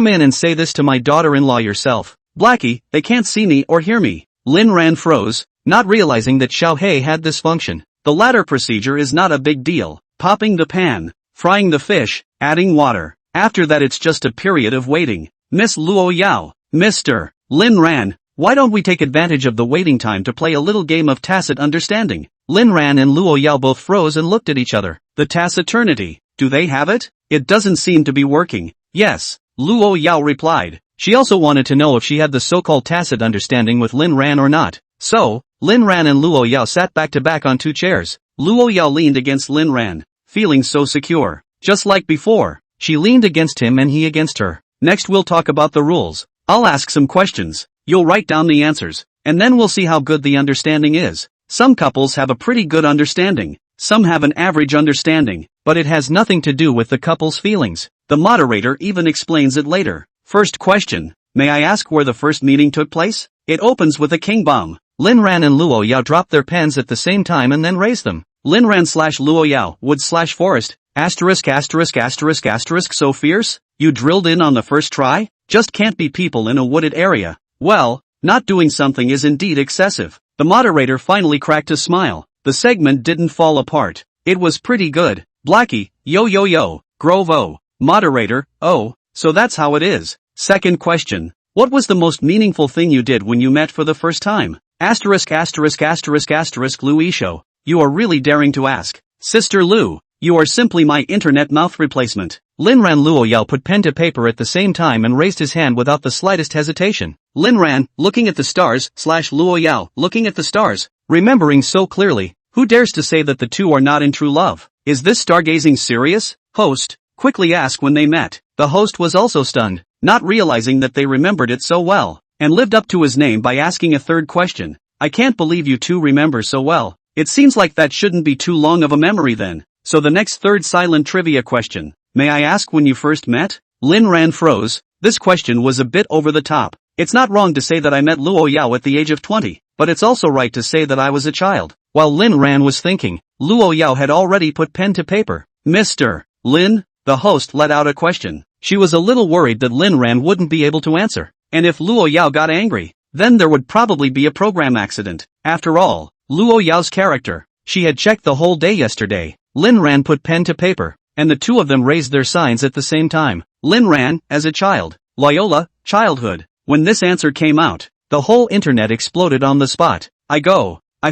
in and say this to my daughter-in-law yourself. Blackie, they can't see me or hear me. Lin Ran froze, not realizing that Xiao Hei had this function. The latter procedure is not a big deal. Popping the pan, frying the fish, adding water. After that it's just a period of waiting. Miss Luo Yao, Mr. Lin Ran, why don't we take advantage of the waiting time to play a little game of tacit understanding? Lin Ran and Luo Yao both froze and looked at each other. The taciturnity, do they have it? It doesn't seem to be working. Yes, Luo Yao replied. She also wanted to know if she had the so-called tacit understanding with Lin Ran or not. So, Lin Ran and Luo Yao sat back to back on two chairs. Luo Yao leaned against Lin Ran, feeling so secure. Just like before, she leaned against him and he against her. Next we'll talk about the rules. I'll ask some questions. You'll write down the answers, and then we'll see how good the understanding is. Some couples have a pretty good understanding. Some have an average understanding, but it has nothing to do with the couple's feelings. The moderator even explains it later. First question, may I ask where the first meeting took place? It opens with a king bomb. Lin Ran and Luo Yao dropped their pens at the same time and then raised them. Lin Ran / Luo Yao, wood / forest, asterisk asterisk asterisk asterisk so fierce? You drilled in on the first try? Just can't be people in a wooded area. Well, not doing something is indeed excessive. The moderator finally cracked a smile. The segment didn't fall apart. It was pretty good. Blackie, yo yo yo, Grove O. Moderator, oh, so that's how it is. Second question. What was the most meaningful thing you did when you met for the first time? Asterisk asterisk asterisk asterisk Lu Isho. You are really daring to ask. Sister Lu, you are simply my internet mouth replacement. Lin Ran Luo Yao put pen to paper at the same time and raised his hand without the slightest hesitation. Lin Ran, looking at the stars, / Luo Yao, looking at the stars, remembering so clearly. Who dares to say that the two are not in true love? Is this stargazing serious? Host, quickly asked when they met. The host was also stunned, not realizing that they remembered it so well, and lived up to his name by asking a third question. I can't believe you two remember so well. It seems like that shouldn't be too long of a memory then. So the next third silent trivia question. May I ask when you first met? Lin Ran froze. This question was a bit over the top. It's not wrong to say that I met Luo Yao at the age of 20, but it's also right to say that I was a child. While Lin Ran was thinking, Luo Yao had already put pen to paper. Mr. Lin, the host let out a question. She was a little worried that Lin Ran wouldn't be able to answer. And if Luo Yao got angry, then there would probably be a program accident. After all, Luo Yao's character. She had checked the whole day yesterday. Lin Ran put pen to paper, and the two of them raised their signs at the same time. Lin Ran, as a child. Loyola, childhood. When this answer came out, the whole internet exploded on the spot. I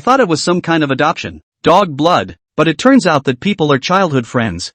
thought it was some kind of adoption. Dog blood. But it turns out that people are childhood friends.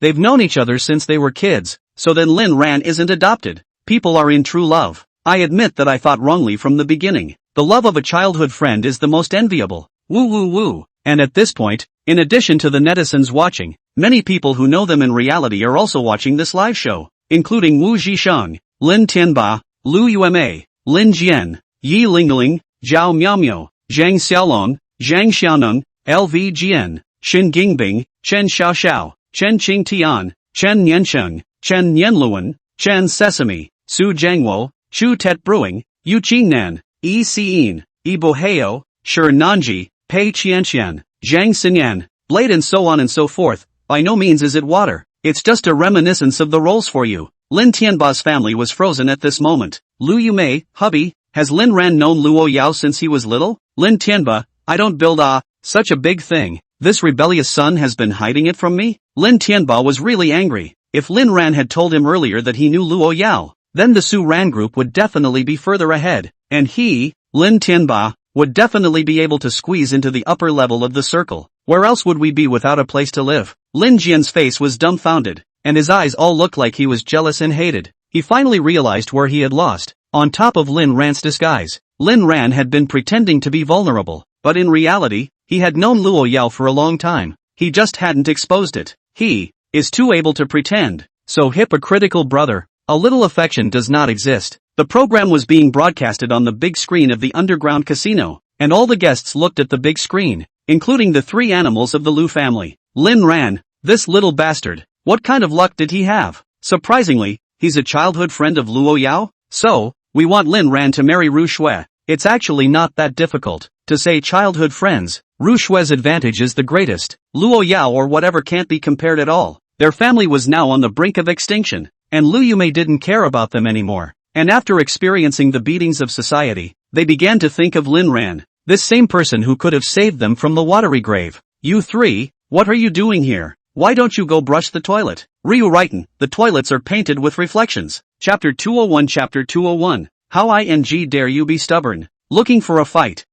They've known each other since they were kids. So then Lin Ran isn't adopted. People are in true love. I admit that I thought wrongly from the beginning. The love of a childhood friend is the most enviable. Woo woo woo. And at this point, in addition to the netizens watching, many people who know them in reality are also watching this live show, including Wu Zhisheng, Lin Tianba, Lu Yuma, Lin Jian, Yi Lingling, Zhao Miaomiao, Zhang Xiaolong, Zhang Xiaoneng, LV Jian, Xin Gingbing, Chen Xiaoxiao, Chen Qingtian, Chen Niansheng, Chen Nianluan, Chen Sesame, Su Jiangwo, Shu Tet Brewing, Yu Qingnan, Yi Xiyin, Yi Boheo, Shi Nanji, Pei Qianxian, Zhang Xinyan, Blade and so on and so forth. By no means is it water. It's just a reminiscence of the roles for you. Lin Tianba's family was frozen at this moment. Lu Yumei, hubby, has Lin Ran known Luo Yao since he was little? Lin Tianba, I don't build such a big thing. This rebellious son has been hiding it from me? Lin Tianba was really angry. If Lin Ran had told him earlier that he knew Luo Yao, then the Su Ran group would definitely be further ahead, and he, Lin Tianba, would definitely be able to squeeze into the upper level of the circle. Where else would we be without a place to live? Lin Jian's face was dumbfounded, and his eyes all looked like he was jealous and hated. He finally realized where he had lost. On top of Lin Ran's disguise, Lin Ran had been pretending to be vulnerable, but in reality, he had known Luo Yao for a long time. He just hadn't exposed it. He is too able to pretend. So hypocritical brother. A little affection does not exist. The program was being broadcasted on the big screen of the underground casino, and all the guests looked at the big screen, including the three animals of the Lu family. Lin Ran, this little bastard, what kind of luck did he have? Surprisingly, he's a childhood friend of Luo Yao? So, we want Lin Ran to marry Ru Shui. It's actually not that difficult. To say childhood friends, Ru Shui's advantage is the greatest. Luo Yao or whatever can't be compared at all. Their family was now on the brink of extinction, and Lu Yumei didn't care about them anymore. And after experiencing the beatings of society, they began to think of Lin Ran, this same person who could have saved them from the watery grave. You three, what are you doing here? Why don't you go brush the toilet? Ryu Righton, the toilets are painted with reflections. Chapter 201 Chapter 201. How ing dare you be stubborn? Looking for a fight.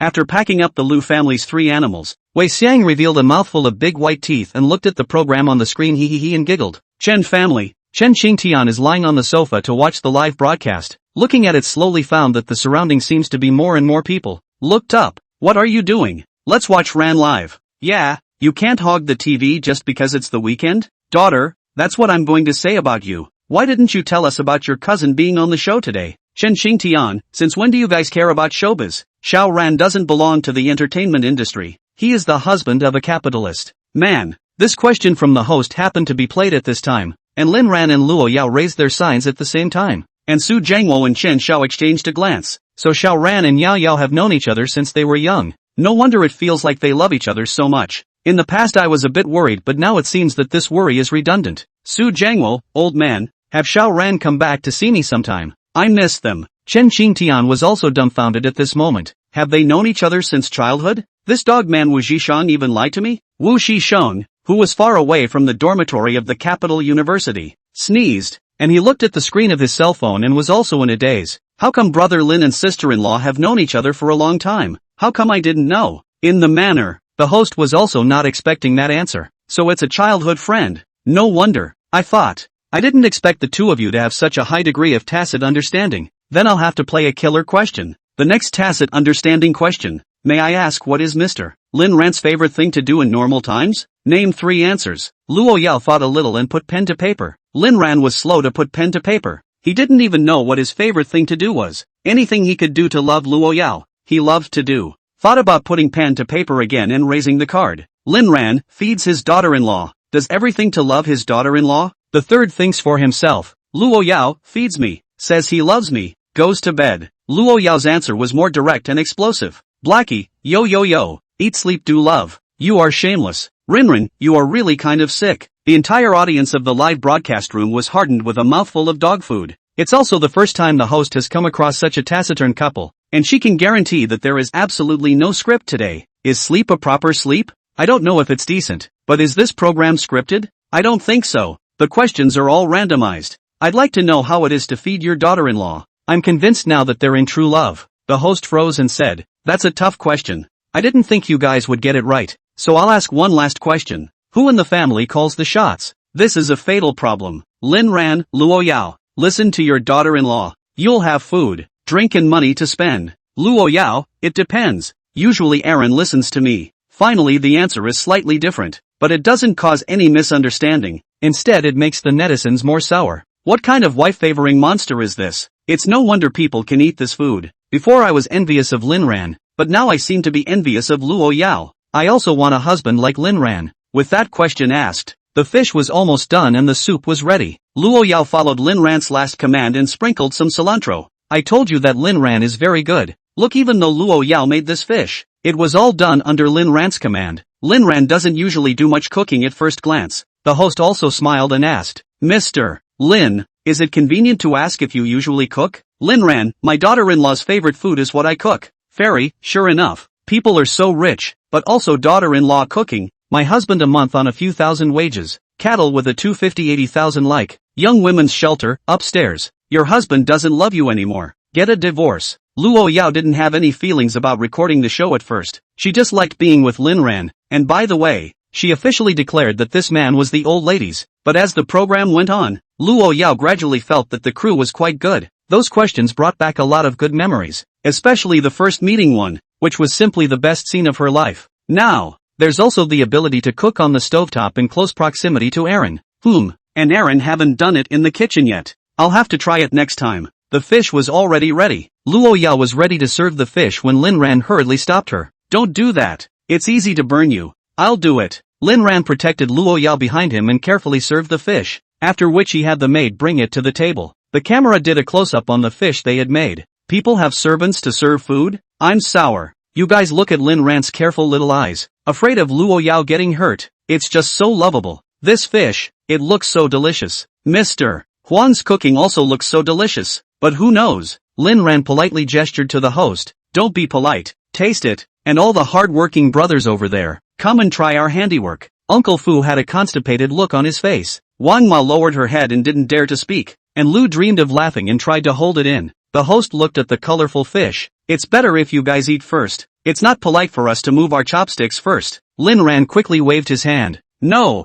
After packing up the Lu family's 3 animals, Wei Xiang revealed a mouthful of big white teeth and looked at the program on the screen and giggled. Chen family. Chen Qingtian is lying on the sofa to watch the live broadcast. Looking at it slowly found that the surrounding seems to be more and more people. Looked up. What are you doing? Let's watch Ran live. Yeah, you can't hog the TV just because it's the weekend? Daughter, that's what I'm going to say about you. Why didn't you tell us about your cousin being on the show today? Chen Qingtian, since when do you guys care about showbiz? Xiao Ran doesn't belong to the entertainment industry. He is the husband of a capitalist. Man. This question from the host happened to be played at this time, and Lin Ran and Luo Yao raised their signs at the same time. And Su Jiangwo and Chen Xiao exchanged a glance. So Xiao Ran and Yao Yao have known each other since they were young. No wonder it feels like they love each other so much. In the past I was a bit worried, but now it seems that this worry is redundant. Su Jiangwo, old man, have Xiao Ran come back to see me sometime. I miss them. Chen Qingtian was also dumbfounded at this moment. Have they known each other since childhood? This dog man Wu Zhishang even lied to me? Wu Zhishang, who was far away from the dormitory of the capital university, sneezed, and he looked at the screen of his cell phone and was also in a daze. How come brother Lin and sister-in-law have known each other for a long time? How come I didn't know? In the manner, the host was also not expecting that answer. So it's a childhood friend. No wonder. I thought. I didn't expect the two of you to have such a high degree of tacit understanding. Then I'll have to play a killer question. The next tacit understanding question. May I ask what is Mr. Lin Ran's favorite thing to do in normal times? Name 3 answers. Luo Yao thought a little and put pen to paper. Lin Ran was slow to put pen to paper. He didn't even know what his favorite thing to do was. Anything he could do to love Luo Yao, he loved to do. Thought about putting pen to paper again and raising the card. Lin Ran feeds his daughter-in-law. Does everything to love his daughter-in-law? The third thinks for himself. Luo Yao feeds me, says he loves me, goes to bed. Luo Yao's answer was more direct and explosive. Blackie, yo, eat sleep do love. You are shameless. Rinrin, you are really kind of sick. The entire audience of the live broadcast room was hardened with a mouthful of dog food. It's also the first time the host has come across such a taciturn couple, and she can guarantee that there is absolutely no script today. Is sleep a proper sleep? I don't know if it's decent, but is this program scripted? I don't think so. The questions are all randomized. I'd like to know how it is to feed your daughter-in-law. I'm convinced now that they're in true love. The host froze and said, that's a tough question. I didn't think you guys would get it right, so I'll ask one last question. Who in the family calls the shots? This is a fatal problem. Lin Ran, Luo Yao, listen to your daughter-in-law. You'll have food, drink and money to spend. Luo Yao, it depends. Usually Aaron listens to me. Finally the answer is slightly different, but it doesn't cause any misunderstanding. Instead it makes the netizens more sour. What kind of wife-favoring monster is this? It's no wonder people can eat this food. Before I was envious of Lin Ran, but now I seem to be envious of Luo Yao. I also want a husband like Lin Ran. With that question asked, the fish was almost done and the soup was ready. Luo Yao followed Lin Ran's last command and sprinkled some cilantro. I told you that Lin Ran is very good. Look, even though Luo Yao made this fish, it was all done under Lin Ran's command. Lin Ran doesn't usually do much cooking at first glance. The host also smiled and asked, Mr. Lin, is it convenient to ask if you usually cook? Lin Ran, my daughter-in-law's favorite food is what I cook. Fairy, sure enough. People are so rich, but also daughter-in-law cooking. My husband a month on a few thousand wages. Cattle with a 250-80,000 like. Young women's shelter, upstairs. Your husband doesn't love you anymore. Get a divorce. Luo Yao didn't have any feelings about recording the show at first. She just liked being with Lin Ran, and by the way, she officially declared that this man was the old lady's. But as the program went on, Luo Yao gradually felt that the crew was quite good. Those questions brought back a lot of good memories, especially the first meeting one, which was simply the best scene of her life. Now, there's also the ability to cook on the stovetop in close proximity to Aaron. And Aaron haven't done it in the kitchen yet. I'll have to try it next time. The fish was already ready. Luo Yao was ready to serve the fish when Lin Ran hurriedly stopped her. Don't do that. It's easy to burn you. I'll do it. Lin Ran protected Luo Yao behind him and carefully served the fish, after which he had the maid bring it to the table. The camera did a close-up on the fish they had made. People have servants to serve food? I'm sour. You guys look at Lin Ran's careful little eyes, afraid of Luo Yao getting hurt. It's just so lovable. This fish, it looks so delicious. Mr. Juan's cooking also looks so delicious, but who knows? Lin Ran politely gestured to the host, don't be polite, taste it, and all the hard-working brothers over there, come and try our handiwork. Uncle Fu had a constipated look on his face. Wang Ma lowered her head and didn't dare to speak, and Lu dreamed of laughing and tried to hold it in. The host looked at the colorful fish. It's better if you guys eat first. It's not polite for us to move our chopsticks first. Lin Ran quickly waved his hand. No,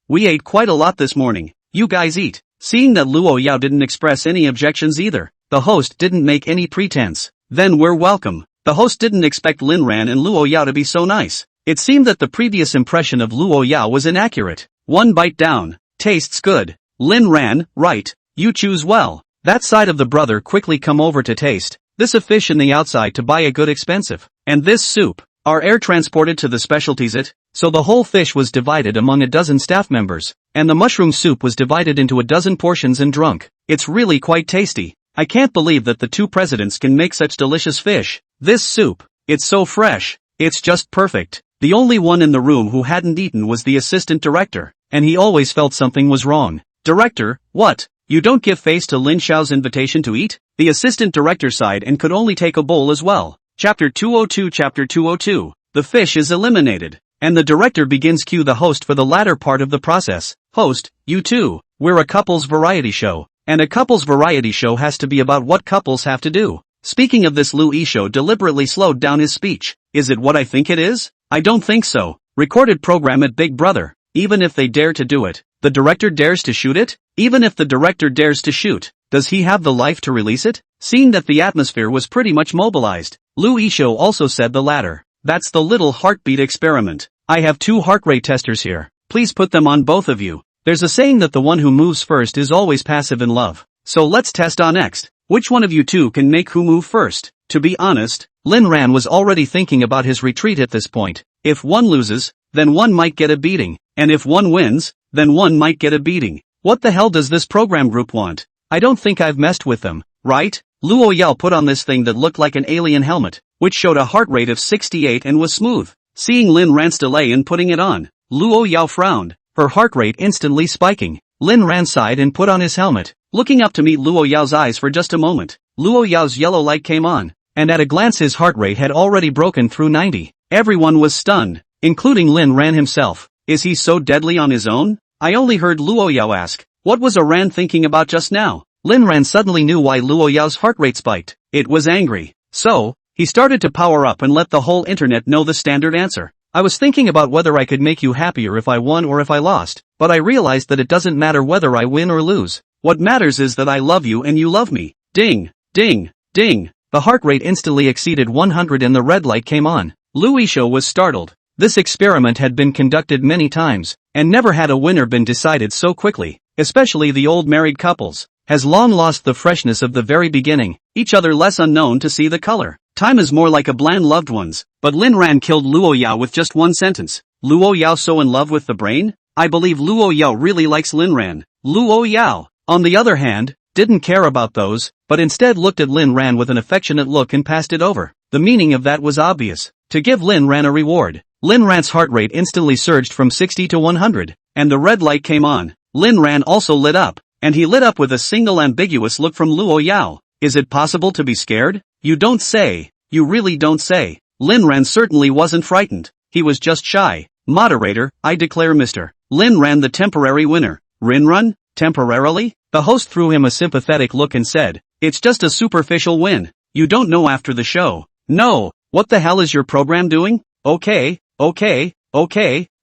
we ate quite a lot this morning. You guys eat. Seeing that Luo Yao didn't express any objections either, the host didn't make any pretense. Then we're welcome. The host didn't expect Lin Ran and Luo Yao to be so nice. It seemed that the previous impression of Luo Yao was inaccurate. One bite down. Tastes good. Lin Ran, right. You choose well. That side of the brother quickly come over to taste. This a fish in the outside to buy a good expensive. And this soup. Are air transported to the specialties it? So the whole fish was divided among a dozen staff members. And the mushroom soup was divided into a dozen portions and drunk. It's really quite tasty. I can't believe that the two presidents can make such delicious fish. This soup. It's so fresh. It's just perfect. The only one in the room who hadn't eaten was the assistant director. And he always felt something was wrong. Director, what? You don't give face to Lin Xiao's invitation to eat? The assistant director sighed and could only take a bowl as well. Chapter 202 Chapter 202. The fish is eliminated. And the director begins cue the host for the latter part of the process. Host, you too. We're a couples variety show. And a couples variety show has to be about what couples have to do. Speaking of this, Lu Yishou deliberately slowed down his speech. Is it what I think it is? I don't think so. Recorded program at Big Brother. Even if they dare to do it, the director dares to shoot it? Even if the director dares to shoot, does he have the life to release it? Seeing that the atmosphere was pretty much mobilized, Lu Yishou also said the latter. That's the little heartbeat experiment. I have 2 heart rate testers here. Please put them on both of you. There's a saying that the one who moves first is always passive in love. So let's test on next. Which one of you two can make who move first? To be honest, Lin Ran was already thinking about his retreat at this point. If one loses, then one might get a beating. And if one wins, then one might get a beating. What the hell does this program group want? I don't think I've messed with them, right? Luo Yao put on this thing that looked like an alien helmet, which showed a heart rate of 68 and was smooth. Seeing Lin Ran's delay in putting it on, Luo Yao frowned, her heart rate instantly spiking. Lin Ran sighed and put on his helmet, looking up to meet Luo Yao's eyes for just a moment. Luo Yao's yellow light came on, and at a glance his heart rate had already broken through 90. Everyone was stunned, including Lin Ran himself. Is he so deadly on his own? I only heard Luo Yao ask, what was Ran thinking about just now? Lin Ran suddenly knew why Luo Yao's heart rate spiked. It was angry. So, he started to power up and let the whole internet know the standard answer. I was thinking about whether I could make you happier if I won or if I lost, but I realized that it doesn't matter whether I win or lose. What matters is that I love you and you love me. Ding, ding, ding. The heart rate instantly exceeded 100 and the red light came on. Lu Yishou was startled. This experiment had been conducted many times, and never had a winner been decided so quickly, especially the old married couples, has long lost the freshness of the very beginning, each other less unknown to see the color. Time is more like a bland loved ones, but Lin Ran killed Luo Yao with just one sentence. Luo Yao so in love with the brain? I believe Luo Yao really likes Lin Ran. Luo Yao, on the other hand, didn't care about those, but instead looked at Lin Ran with an affectionate look and passed it over. The meaning of that was obvious. To give Lin Ran a reward. Lin Ran's heart rate instantly surged from 60 to 100, and the red light came on. Lin Ran also lit up, and he lit up with a single ambiguous look from Luo Yao. Is it possible to be scared? You don't say. You really don't say. Lin Ran certainly wasn't frightened. He was just shy. Moderator, I declare Mr. Lin Ran the temporary winner. Rinrun? Temporarily? The host threw him a sympathetic look and said, it's just a superficial win. You don't know after the show. No. What the hell is your program doing? Okay,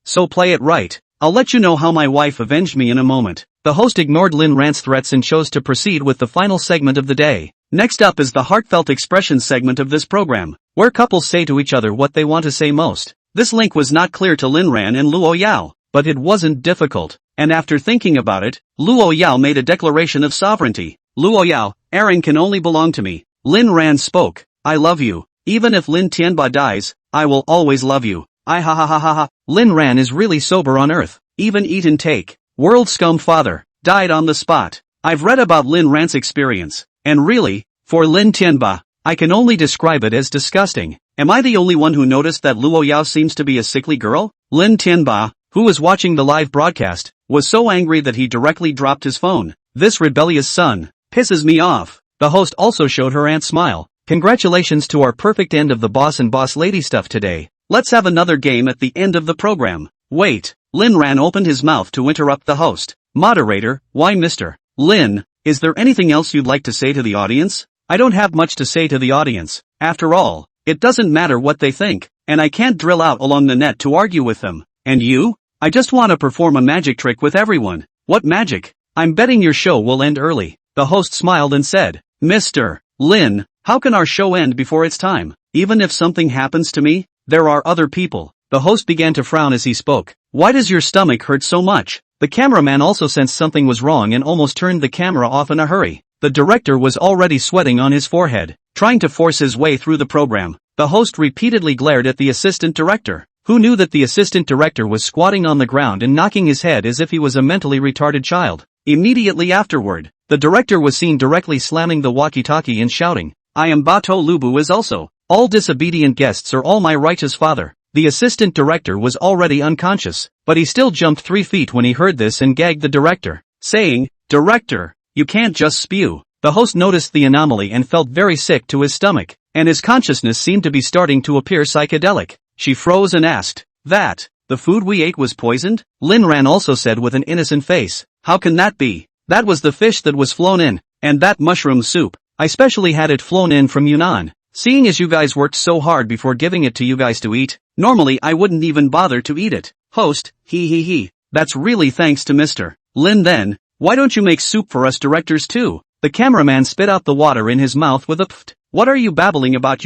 so play it right. I'll let you know how my wife avenged me in a moment. The host ignored Lin Ran's threats and chose to proceed with the final segment of the day. Next up is the heartfelt expression segment of this program, where couples say to each other what they want to say most. This link was not clear to Lin Ran and Luo Yao, but it wasn't difficult, and after thinking about it, Luo Yao made a declaration of sovereignty. Luo Yao, Aaron can only belong to me. Lin Ran spoke, I love you. Even if Lin Tianba dies, I will always love you. I ha ha ha ha ha. Lin Ran is really sober on earth. Even eat and take. World Scum father. Died on the spot. I've read about Lin Ran's experience. And really, for Lin Tianba, I can only describe it as disgusting. Am I the only one who noticed that Luo Yao seems to be a sickly girl? Lin Tianba, who was watching the live broadcast, was so angry that he directly dropped his phone. This rebellious son pisses me off. The host also showed her aunt smile. Congratulations to our perfect end of the boss and boss lady stuff today. Let's have another game at the end of the program. Wait, Lin Ran opened his mouth to interrupt the host. Moderator, why Mr. Lin, is there anything else you'd like to say to the audience? I don't have much to say to the audience. After all, it doesn't matter what they think, and I can't drill out along the net to argue with them. And you? I just want to perform a magic trick with everyone. What magic? I'm betting your show will end early. The host smiled and said, Mr. Lin, how can our show end before its time? Even if something happens to me, there are other people. The host began to frown as he spoke. Why does your stomach hurt so much? The cameraman also sensed something was wrong and almost turned the camera off in a hurry. The director was already sweating on his forehead, trying to force his way through the program. The host repeatedly glared at the assistant director, who knew that the assistant director was squatting on the ground and knocking his head as if he was a mentally retarded child. Immediately afterward, the director was seen directly slamming the walkie-talkie and shouting, I am Bato Lubu is also. All disobedient guests are all my righteous father. The assistant director was already unconscious, but he still jumped 3 feet when he heard this and gagged the director, saying, Director, you can't just spew. The host noticed the anomaly and felt very sick to his stomach, and his consciousness seemed to be starting to appear psychedelic. She froze and asked, That, the food we ate was poisoned? Lin Ran also said with an innocent face, How can that be? That was the fish that was flown in, and that mushroom soup. I specially had it flown in from Yunnan. Seeing as you guys worked so hard before giving it to you guys to eat, normally I wouldn't even bother to eat it. Host, he. That's really thanks to Mr. Lin then. Why don't you make soup for us directors too? The cameraman spit out the water in his mouth with a pft. What are you babbling about?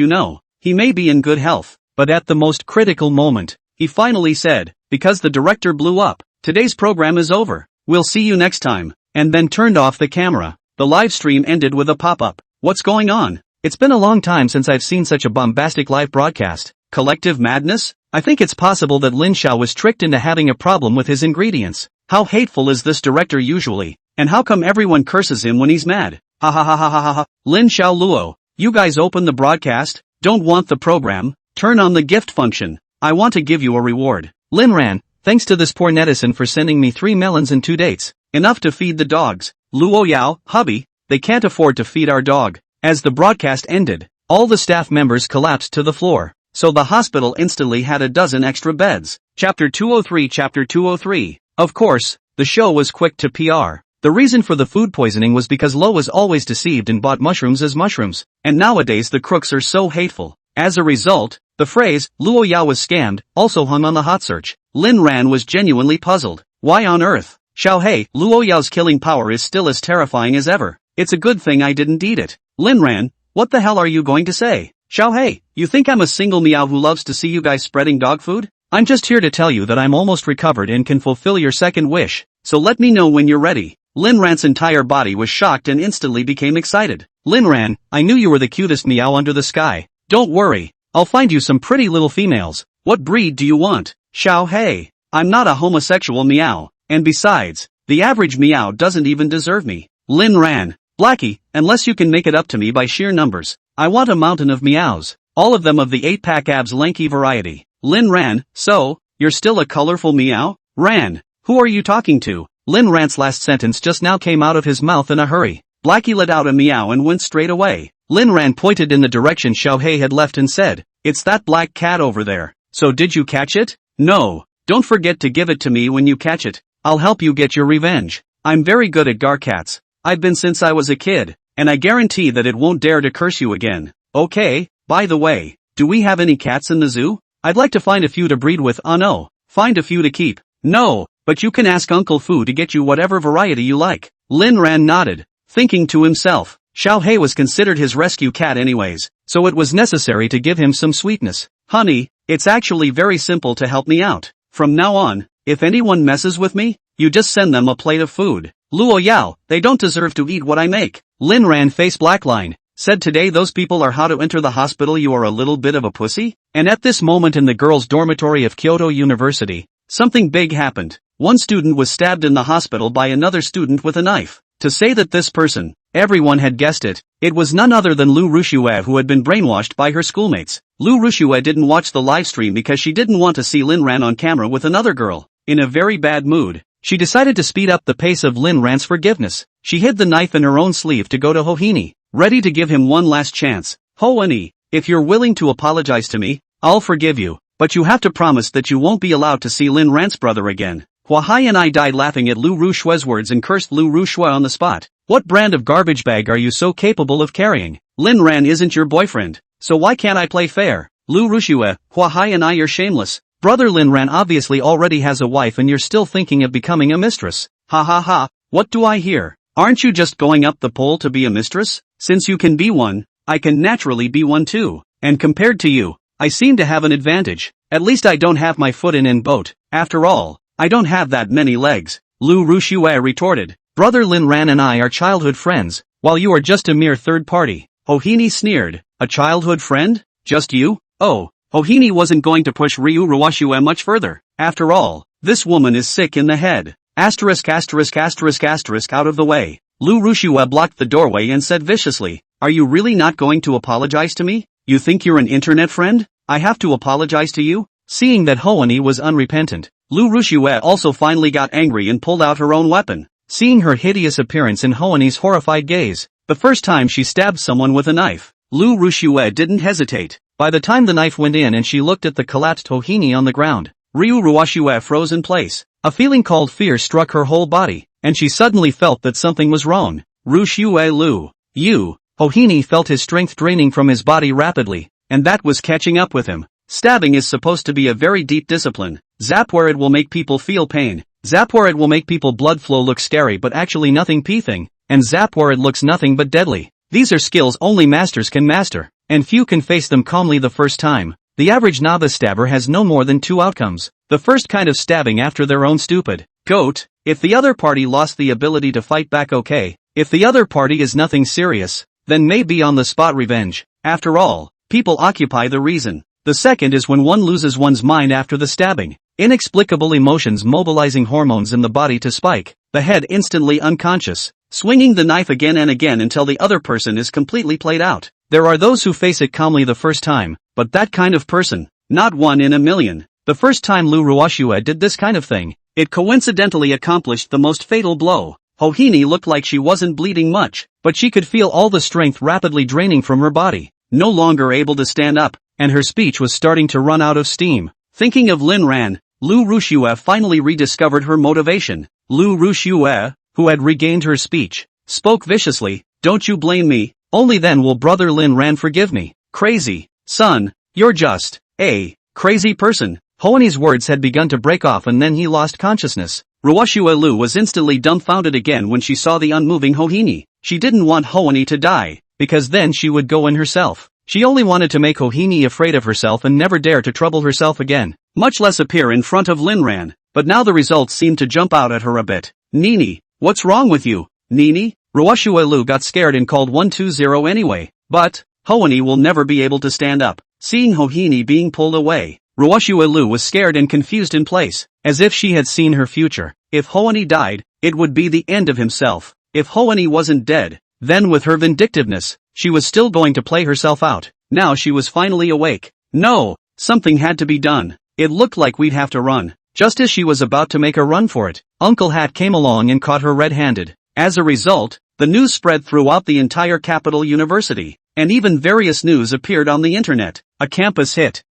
He may be in good health, but at the most critical moment, he finally said, because the director blew up, today's program is over. We'll see you next time, and then turned off the camera. The live stream ended with a pop-up. What's going on? It's been a long time since I've seen such a bombastic live broadcast. Collective madness? I think it's possible that Lin Xiao was tricked into having a problem with his ingredients. How hateful is this director usually? And how come everyone curses him when he's mad? Ha ha ha ha ha ha. Lin Xiao Luo, you guys open the broadcast? Don't want the program? Turn on the gift function. I want to give you a reward. Lin Ran, thanks to this poor netizen for sending me 3 melons and 2 dates. Enough to feed the dogs. Luo Yao, hubby, they can't afford to feed our dog. As the broadcast ended, all the staff members collapsed to the floor, so the hospital instantly had a dozen extra beds. Chapter 203. Of course, the show was quick to PR. The reason for the food poisoning was because Lo was always deceived and bought mushrooms as mushrooms, and nowadays the crooks are so hateful. As a result, the phrase, Luo Yao was scammed, also hung on the hot search. Lin Ran was genuinely puzzled. Why on earth? Xiaohei, Luo Yao's killing power is still as terrifying as ever. It's a good thing I didn't eat it. Lin Ran, what the hell are you going to say? Xiaohei, you think I'm a single meow who loves to see you guys spreading dog food? I'm just here to tell you that I'm almost recovered and can fulfill your second wish, so let me know when you're ready. Lin Ran's entire body was shocked and instantly became excited. Lin Ran, I knew you were the cutest meow under the sky. Don't worry, I'll find you some pretty little females. What breed do you want? Xiaohei, I'm not a homosexual meow, and besides, the average meow doesn't even deserve me. Lin Ran, Blackie, unless you can make it up to me by sheer numbers, I want a mountain of meows, all of them of the 8-pack abs lanky variety. Lin Ran, so, you're still a colorful meow? Ran, who are you talking to? Lin Ran's last sentence just now came out of his mouth in a hurry. Blackie let out a meow and went straight away. Lin Ran pointed in the direction Xiaohei had left and said, It's that black cat over there. So did you catch it? No. Don't forget to give it to me when you catch it. I'll help you get your revenge. I'm very good at garcats. I've been since I was a kid, and I guarantee that it won't dare to curse you again. Okay, by the way, do we have any cats in the zoo? I'd like to find a few to breed with. No. Find a few to keep. No, but you can ask Uncle Fu to get you whatever variety you like. Lin Ran nodded, thinking to himself, Xiaohei was considered his rescue cat anyways, so it was necessary to give him some sweetness. Honey, it's actually very simple to help me out. From now on, if anyone messes with me, you just send them a plate of food. Luo Yao, they don't deserve to eat what I make. Lin Ran face blackline, said today those people are how to enter the hospital. You are a little bit of a pussy? And at this moment in the girls' dormitory of Kyoto University, something big happened. One student was stabbed in the hospital by another student with a knife. To say that this person, everyone had guessed it, it was none other than Lu Rushue, who had been brainwashed by her schoolmates. Lu Rushue didn't watch the live stream because she didn't want to see Lin Ran on camera with another girl. In a very bad mood, She decided to speed up the pace of Lin Ran's forgiveness. She hid the knife in her own sleeve to go to Hohini, ready to give him one last chance. Hohini, if you're willing to apologize to me, I'll forgive you, but you have to promise that you won't be allowed to see Lin Ran's brother again. Hua Hai and I died laughing at Lu Rushue's words and cursed Lu Rushue on the spot. What brand of garbage bag are you so capable of carrying? Lin Ran isn't your boyfriend, so why can't I play fair? Lu Rushue, Hua Hai and I are shameless. Brother Lin Ran obviously already has a wife and you're still thinking of becoming a mistress. Ha ha ha, what do I hear? Aren't you just going up the pole to be a mistress? Since you can be one, I can naturally be one too. And compared to you, I seem to have an advantage. At least I don't have my foot in boat. After all, I don't have that many legs. Lu Rushue retorted. Brother Lin Ran and I are childhood friends, while you are just a mere third party. Hohini sneered. A childhood friend? Just you? Oh, Hohini wasn't going to push Ryu Ruashue much further. After all, this woman is sick in the head. Asterisk out of the way. Lu Rushue blocked the doorway and said viciously, are you really not going to apologize to me? You think you're an internet friend? I have to apologize to you? Seeing that Hohini was unrepentant, Lu Rushue also finally got angry and pulled out her own weapon. Seeing her hideous appearance in Hohini's horrified gaze, the first time she stabbed someone with a knife, Lu Rushue didn't hesitate. By the time the knife went in and she looked at the collapsed Hohini on the ground, Ryu Ruashue froze in place. A feeling called fear struck her whole body, and she suddenly felt that something was wrong. Rushue Lu. Hohini felt his strength draining from his body rapidly, and that was catching up with him. Stabbing is supposed to be a very deep discipline. Zap where it will make people feel pain. Zap where it will make people blood flow look scary but actually nothing peething. And zap where it looks nothing but deadly. These are skills only masters can master, and few can face them calmly the first time. The average novice stabber has no more than two outcomes. The first kind of stabbing after their own stupid goat. If the other party lost the ability to fight back, okay. If the other party is nothing serious, then maybe on the spot revenge. After all, people occupy the reason. The second is when one loses one's mind after the stabbing. Inexplicable emotions mobilizing hormones in the body to spike, the head instantly unconscious, swinging the knife again and again until the other person is completely played out. There are those who face it calmly the first time, but that kind of person, not one in a million. The first time Lu Ruashue did this kind of thing, it coincidentally accomplished the most fatal blow. Hohini looked like she wasn't bleeding much, but she could feel all the strength rapidly draining from her body, no longer able to stand up, and her speech was starting to run out of steam. Thinking of Lin Ran, Lu Rushue finally rediscovered her motivation. Lu Rushue, who had regained her speech, spoke viciously, don't you blame me, only then will brother Lin Ran forgive me. Crazy, son, you're just a crazy person. Hohini's words had begun to break off and then he lost consciousness. Ruashue Lu was instantly dumbfounded again when she saw the unmoving Hohini. She didn't want Hohini to die, because then she would go in herself. She only wanted to make Hohini afraid of herself and never dare to trouble herself again, much less appear in front of Lin Ran. But now the results seemed to jump out at her a bit. Nini, what's wrong with you, Nini? Ruashue Lu got scared and called 120 anyway. But Hohini will never be able to stand up. Seeing Hohini being pulled away, Ruashue Lu was scared and confused in place, as if she had seen her future. If Hohini died, it would be the end of himself. If Hohini wasn't dead, then with her vindictiveness, she was still going to play herself out. Now she was finally awake. No, something had to be done. It looked like we'd have to run. Just as she was about to make a run for it, Uncle Hat came along and caught her red-handed. As a result, the news spread throughout the entire capital university, and even various news appeared on the internet. A campus hit.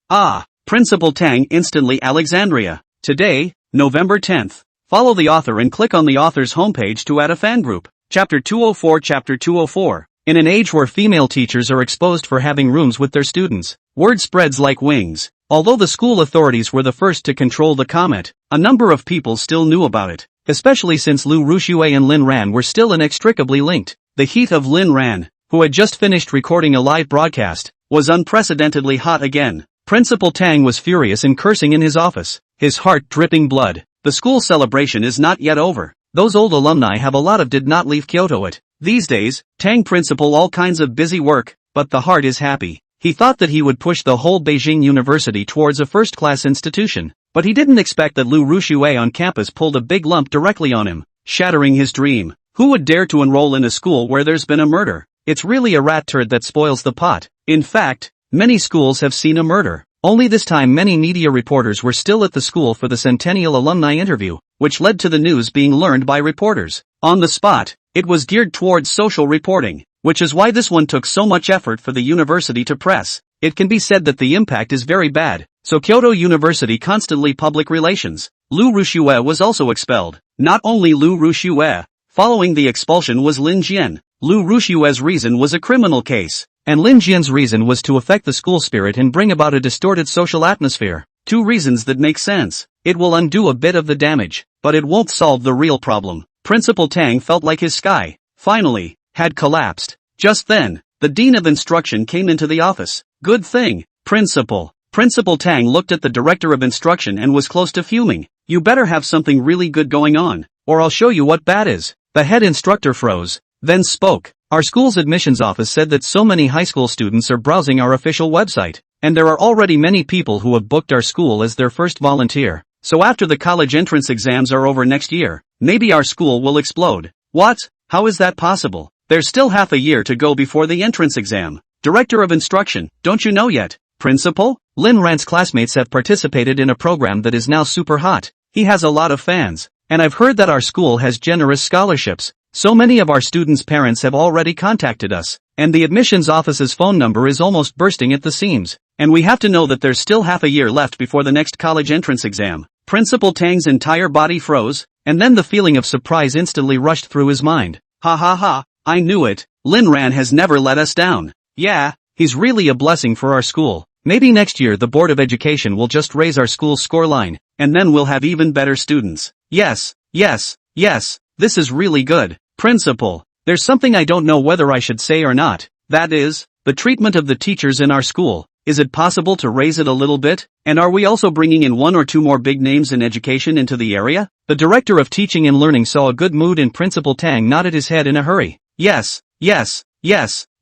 Principal Tang instantly Alexandria. Today, November 10th. Follow the author and click on the author's homepage to add a fan group. Chapter 204. Chapter 204. In an age where female teachers are exposed for having rooms with their students, word spreads like wings. Although the school authorities were the first to control the comment, a number of people still knew about it, especially since Lu Rushue and Lin Ran were still inextricably linked. The heat of Lin Ran, who had just finished recording a live broadcast, was unprecedentedly hot again. Principal Tang was furious and cursing in his office, his heart dripping blood. The school celebration is not yet over. Those old alumni have a lot of did not leave Kyoto it. These days, Tang principal all kinds of busy work, but the heart is happy. He thought that he would push the whole Beijing University towards a first-class institution, but he didn't expect that Lu Rushue on campus pulled a big lump directly on him, shattering his dream. Who would dare to enroll in a school where there's been a murder? It's really a rat turd that spoils the pot. In fact, many schools have seen a murder. Only this time many media reporters were still at the school for the centennial alumni interview. which led to the news being learned by reporters. On the spot, it was geared towards social reporting, which is why this one took so much effort for the university to press. It can be said that the impact is very bad, so Kyoto University constantly public relations. Lu Rushue was also expelled. Not only Lu Rushue, following the expulsion was Lin Jian. Lu Rushue's reason was a criminal case, and Lin Jian's reason was to affect the school spirit and bring about a distorted social atmosphere. Two reasons that make sense. It will undo a bit of the damage, but it won't solve the real problem. Principal Tang felt like his sky, finally, had collapsed. Just then, the Dean of Instruction came into the office. Good thing, Principal. Principal Tang looked at the Director of Instruction and was close to fuming. You better have something really good going on, or I'll show you what bad is. The head instructor froze, then spoke. Our school's admissions office said that so many high school students are browsing our official website, and there are already many people who have booked our school as their first volunteer. So after the college entrance exams are over next year, maybe our school will explode. What? How is that possible? There's still half a year to go before the entrance exam. Director of Instruction, don't you know yet? Principal? Lin Ran's classmates have participated in a program that is now super hot. He has a lot of fans, and I've heard that our school has generous scholarships. So many of our students' parents have already contacted us, and the admissions office's phone number is almost bursting at the seams, and we have to know that there's still half a year left before the next college entrance exam. Principal Tang's entire body froze, and then the feeling of surprise instantly rushed through his mind. Ha ha ha, I knew it. Lin Ran has never let us down. Yeah, he's really a blessing for our school. Maybe next year the Board of Education will just raise our school's scoreline, and then we'll have even better students. Yes, this is really good. Principal, there's something I don't know whether I should say or not. That is, the treatment of the teachers in our school. Is it possible to raise it a little bit? And are we also bringing in one or two more big names in education into the area? The Director of Teaching and Learning saw a good mood and Principal Tang nodded his head in a hurry. Yes,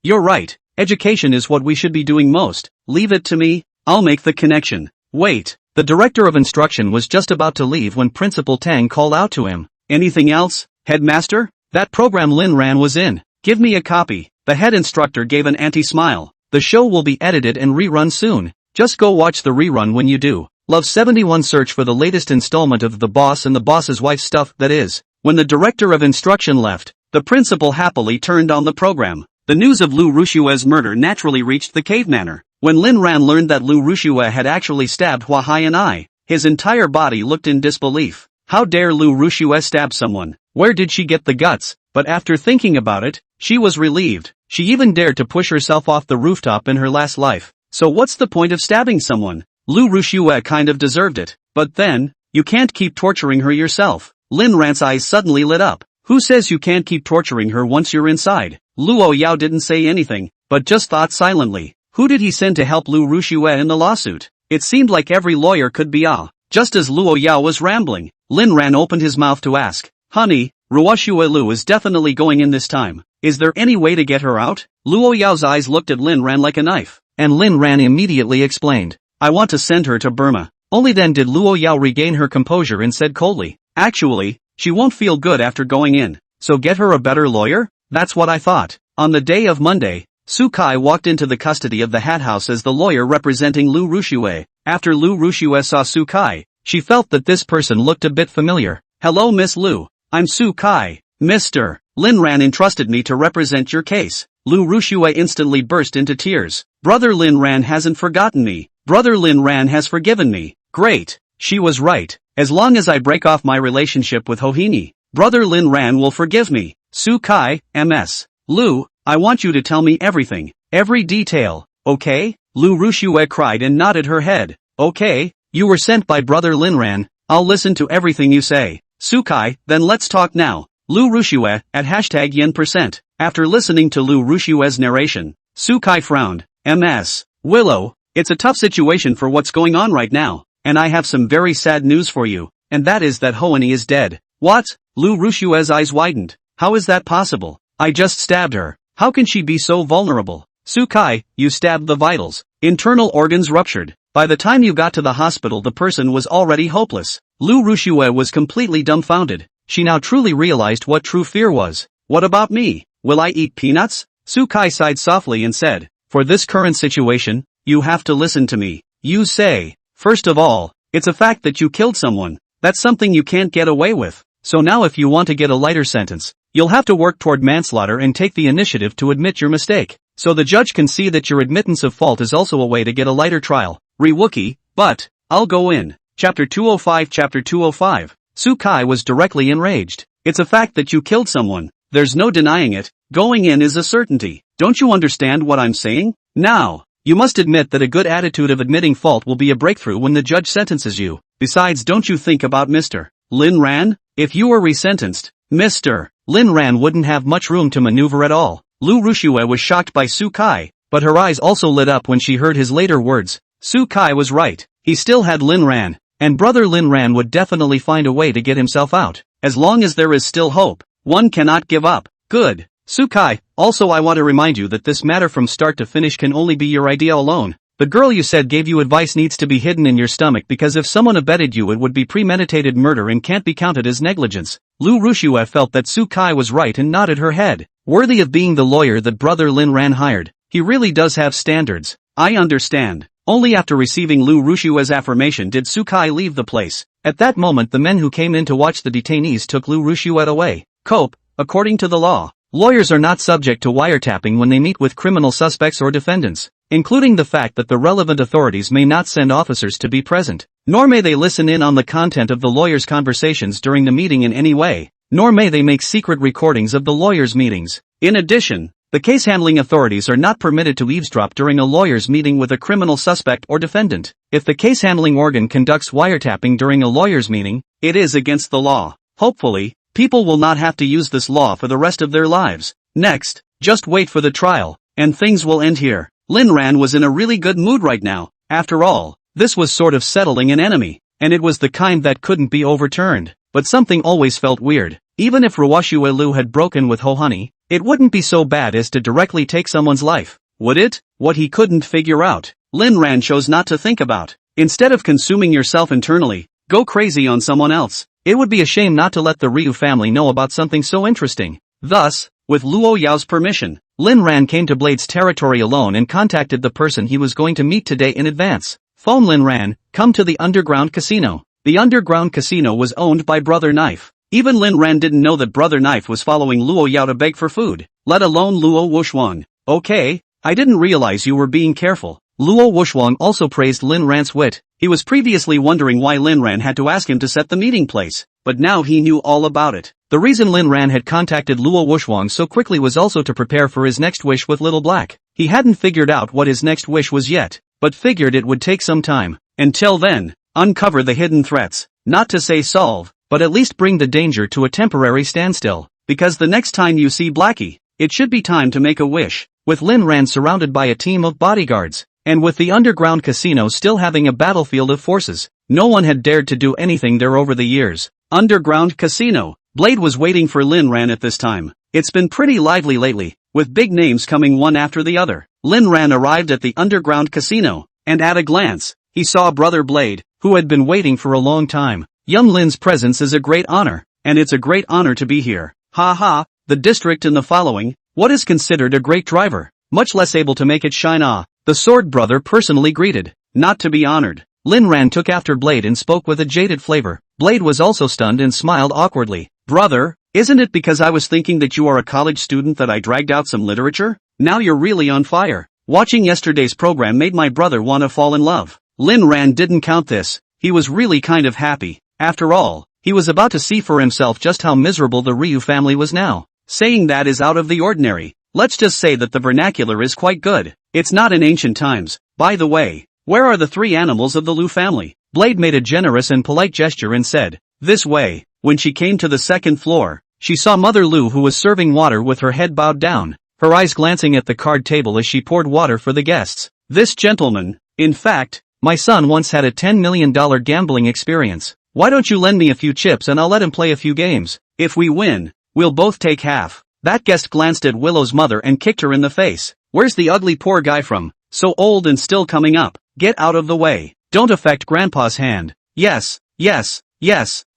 you're right. Education is what we should be doing most. Leave it to me, I'll make the connection. Wait, the Director of Instruction was just about to leave when Principal Tang called out to him. Anything else, Headmaster? That program Lin Ran was in. Give me a copy. The head instructor gave an anti-smile. The show will be edited and rerun soon. Just go watch the rerun when you do. Love 71 search for the latest installment of The Boss and the Boss's Wife stuff that is. When the Director of Instruction left, the principal happily turned on the program. The news of Lu Rushue's murder naturally reached the cave manor. When Lin Ran learned that Lu Rushue had actually stabbed Hua Hai and I, his entire body looked in disbelief. How dare Lu Rushue stab someone? Where did she get the guts? But after thinking about it, she was relieved. She even dared to push herself off the rooftop in her last life. So what's the point of stabbing someone? Lu Rushue kind of deserved it. But then, you can't keep torturing her yourself. Lin Ran's eyes suddenly lit up. Who says you can't keep torturing her once you're inside? Luo Yao didn't say anything, but just thought silently. Who did he send to help Lu Rushue in the lawsuit? It seemed like every lawyer could be Just as Luo Yao was rambling, Lin Ran opened his mouth to ask, Honey, Ruoshue Lu is definitely going in this time. Is there any way to get her out? Luo Yao's eyes looked at Lin Ran like a knife, and Lin Ran immediately explained. I want to send her to Burma. Only then did Luo Yao regain her composure and said coldly, actually, she won't feel good after going in, so get her a better lawyer? That's what I thought. On the day of Monday, Su Kai walked into the custody of the Hat House as the lawyer representing Lu Rushue. After Lu Rushue saw Su Kai, she felt that this person looked a bit familiar. Hello Miss Lu, I'm Su Kai. Mr. Lin Ran entrusted me to represent your case. Lu Rushue instantly burst into tears. Brother Lin Ran hasn't forgotten me. Brother Lin Ran has forgiven me. Great. She was right. As long as I break off my relationship with Hohini, Brother Lin Ran will forgive me. Su Kai, MS. Lu, I want you to tell me everything. Every detail, okay? Lu Rushue cried and nodded her head. Okay, you were sent by Brother Lin Ran. I'll listen to everything you say. Su Kai, then let's talk now. Lu Rushue, at hashtag yen%. After listening to Lu Rushue's narration, Su Kai frowned. MS. Willow, it's a tough situation for what's going on right now, and I have some very sad news for you, and that is that Hoani is dead. What? Lu Rushue's eyes widened. How is that possible? I just stabbed her. How can she be so vulnerable? Su Kai, you stabbed the vitals. Internal organs ruptured. By the time you got to the hospital the person was already hopeless. Lu Rushue was completely dumbfounded. She now truly realized what true fear was. What about me? Will I eat peanuts? Su Kai sighed softly and said, for this current situation, you have to listen to me. You say, first of all, it's a fact that you killed someone. That's something you can't get away with. So now if you want to get a lighter sentence, you'll have to work toward manslaughter and take the initiative to admit your mistake. So the judge can see that your admittance of fault is also a way to get a lighter trial. Re-Wookie, but, I'll go in. Chapter 205 Chapter 205. Sukai was directly enraged. It's a fact that you killed someone. There's no denying it. Going in is a certainty. Don't you understand what I'm saying? Now, you must admit that a good attitude of admitting fault will be a breakthrough when the judge sentences you. Besides, don't you think about Mr. Lin Ran? If you were resentenced, Mr. Lin Ran wouldn't have much room to maneuver at all. Lu Rushue was shocked by Sukai, but her eyes also lit up when she heard his later words. Sukai was right. He still had Lin Ran, and brother Lin Ran would definitely find a way to get himself out. As long as there is still hope, one cannot give up. Good. Sukai, also I want to remind you that this matter from start to finish can only be your idea alone. The girl you said gave you advice needs to be hidden in your stomach because if someone abetted you it would be premeditated murder and can't be counted as negligence. Lu Rushue felt that Sukai was right and nodded her head. Worthy of being the lawyer that brother Lin Ran hired. He really does have standards. I understand. Only after receiving Lu Rushue's affirmation did Sukai leave the place. At that moment the men who came in to watch the detainees took Lu Rushue away. Cope, according to the law, lawyers are not subject to wiretapping when they meet with criminal suspects or defendants, including the fact that the relevant authorities may not send officers to be present, nor may they listen in on the content of the lawyer's conversations during the meeting in any way, nor may they make secret recordings of the lawyer's meetings. In addition, the case-handling authorities are not permitted to eavesdrop during a lawyer's meeting with a criminal suspect or defendant. If the case-handling organ conducts wiretapping during a lawyer's meeting, it is against the law. Hopefully, people will not have to use this law for the rest of their lives. Next, just wait for the trial, and things will end here. Lin Ran was in a really good mood right now. After all, this was sort of settling an enemy, and it was the kind that couldn't be overturned. But something always felt weird. Even if Ruoshue Lu had broken with Hohani, it wouldn't be so bad as to directly take someone's life, would it? What he couldn't figure out, Lin Ran chose not to think about. Instead of consuming yourself internally, go crazy on someone else. It would be a shame not to let the Ryu family know about something so interesting. Thus, with Luo Yao's permission, Lin Ran came to Blade's territory alone and contacted the person he was going to meet today in advance. Phone Lin Ran, come to the underground casino. The underground casino was owned by Brother Knife. Even Lin Ran didn't know that Brother Knife was following Luo Yao to beg for food, let alone Luo Wushuang. Okay, I didn't realize you were being careful. Luo Wushuang also praised Lin Ran's wit. He was previously wondering why Lin Ran had to ask him to set the meeting place, but now he knew all about it. The reason Lin Ran had contacted Luo Wushuang so quickly was also to prepare for his next wish with Little Black. He hadn't figured out what his next wish was yet, but figured it would take some time. Until then, uncover the hidden threats, not to say solve, but at least bring the danger to a temporary standstill, because the next time you see Blackie, it should be time to make a wish. With Lin Ran surrounded by a team of bodyguards, and with the underground casino still having a battlefield of forces, no one had dared to do anything there over the years. Underground casino. Blade was waiting for Lin Ran at this time. It's been pretty lively lately, with big names coming one after the other. Lin Ran arrived at the underground casino, and at a glance, he saw Brother Blade, who had been waiting for a long time. Young Lin's presence is a great honor, and it's a great honor to be here. Ha ha, the district in the following, what is considered a great driver, much less able to make it shine. The sword brother personally greeted, not to be honored. Lin Ran took after Blade and spoke with a jaded flavor. Blade was also stunned and smiled awkwardly. Brother, isn't it because I was thinking that you are a college student that I dragged out some literature? Now you're really on fire. Watching yesterday's program made my brother wanna fall in love. Lin Ran didn't count this. He was really kind of happy. After all, he was about to see for himself just how miserable the Ryu family was now. Saying that is out of the ordinary. Let's just say that the vernacular is quite good. It's not in ancient times. By the way, where are the three animals of the Lu family? Blade made a generous and polite gesture and said, this way. When she came to the second floor, she saw Mother Lu who was serving water with her head bowed down, her eyes glancing at the card table as she poured water for the guests. This gentleman, in fact, my son once had a $10 million gambling experience. Why don't you lend me a few chips and I'll let him play a few games? If we win, we'll both take half. That guest glanced at Willow's mother and kicked her in the face. Where's the ugly poor guy from? So old and still coming up. Get out of the way. Don't affect Grandpa's hand. Yes,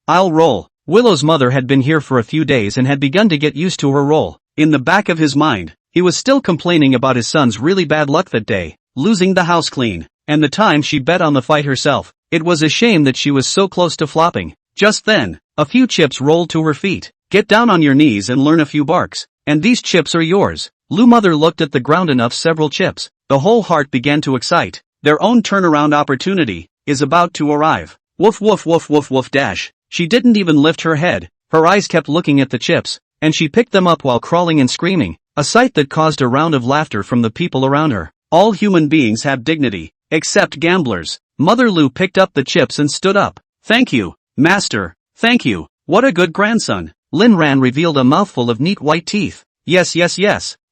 I'll roll. Willow's mother had been here for a few days and had begun to get used to her role. In the back of his mind, he was still complaining about his son's really bad luck that day, losing the house clean, and the time she bet on the fight herself. It was a shame that she was so close to flopping. Just then, a few chips rolled to her feet. Get down on your knees and learn a few barks. And these chips are yours. Lu mother looked at the ground enough several chips. The whole heart began to excite. Their own turnaround opportunity is about to arrive. Woof woof woof woof woof dash. She didn't even lift her head. Her eyes kept looking at the chips, and she picked them up while crawling and screaming, a sight that caused a round of laughter from the people around her. All human beings have dignity, except gamblers. Mother Lu picked up the chips and stood up. Thank you, master, thank you. What a good grandson. Lin Ran revealed a mouthful of neat white teeth. Yes,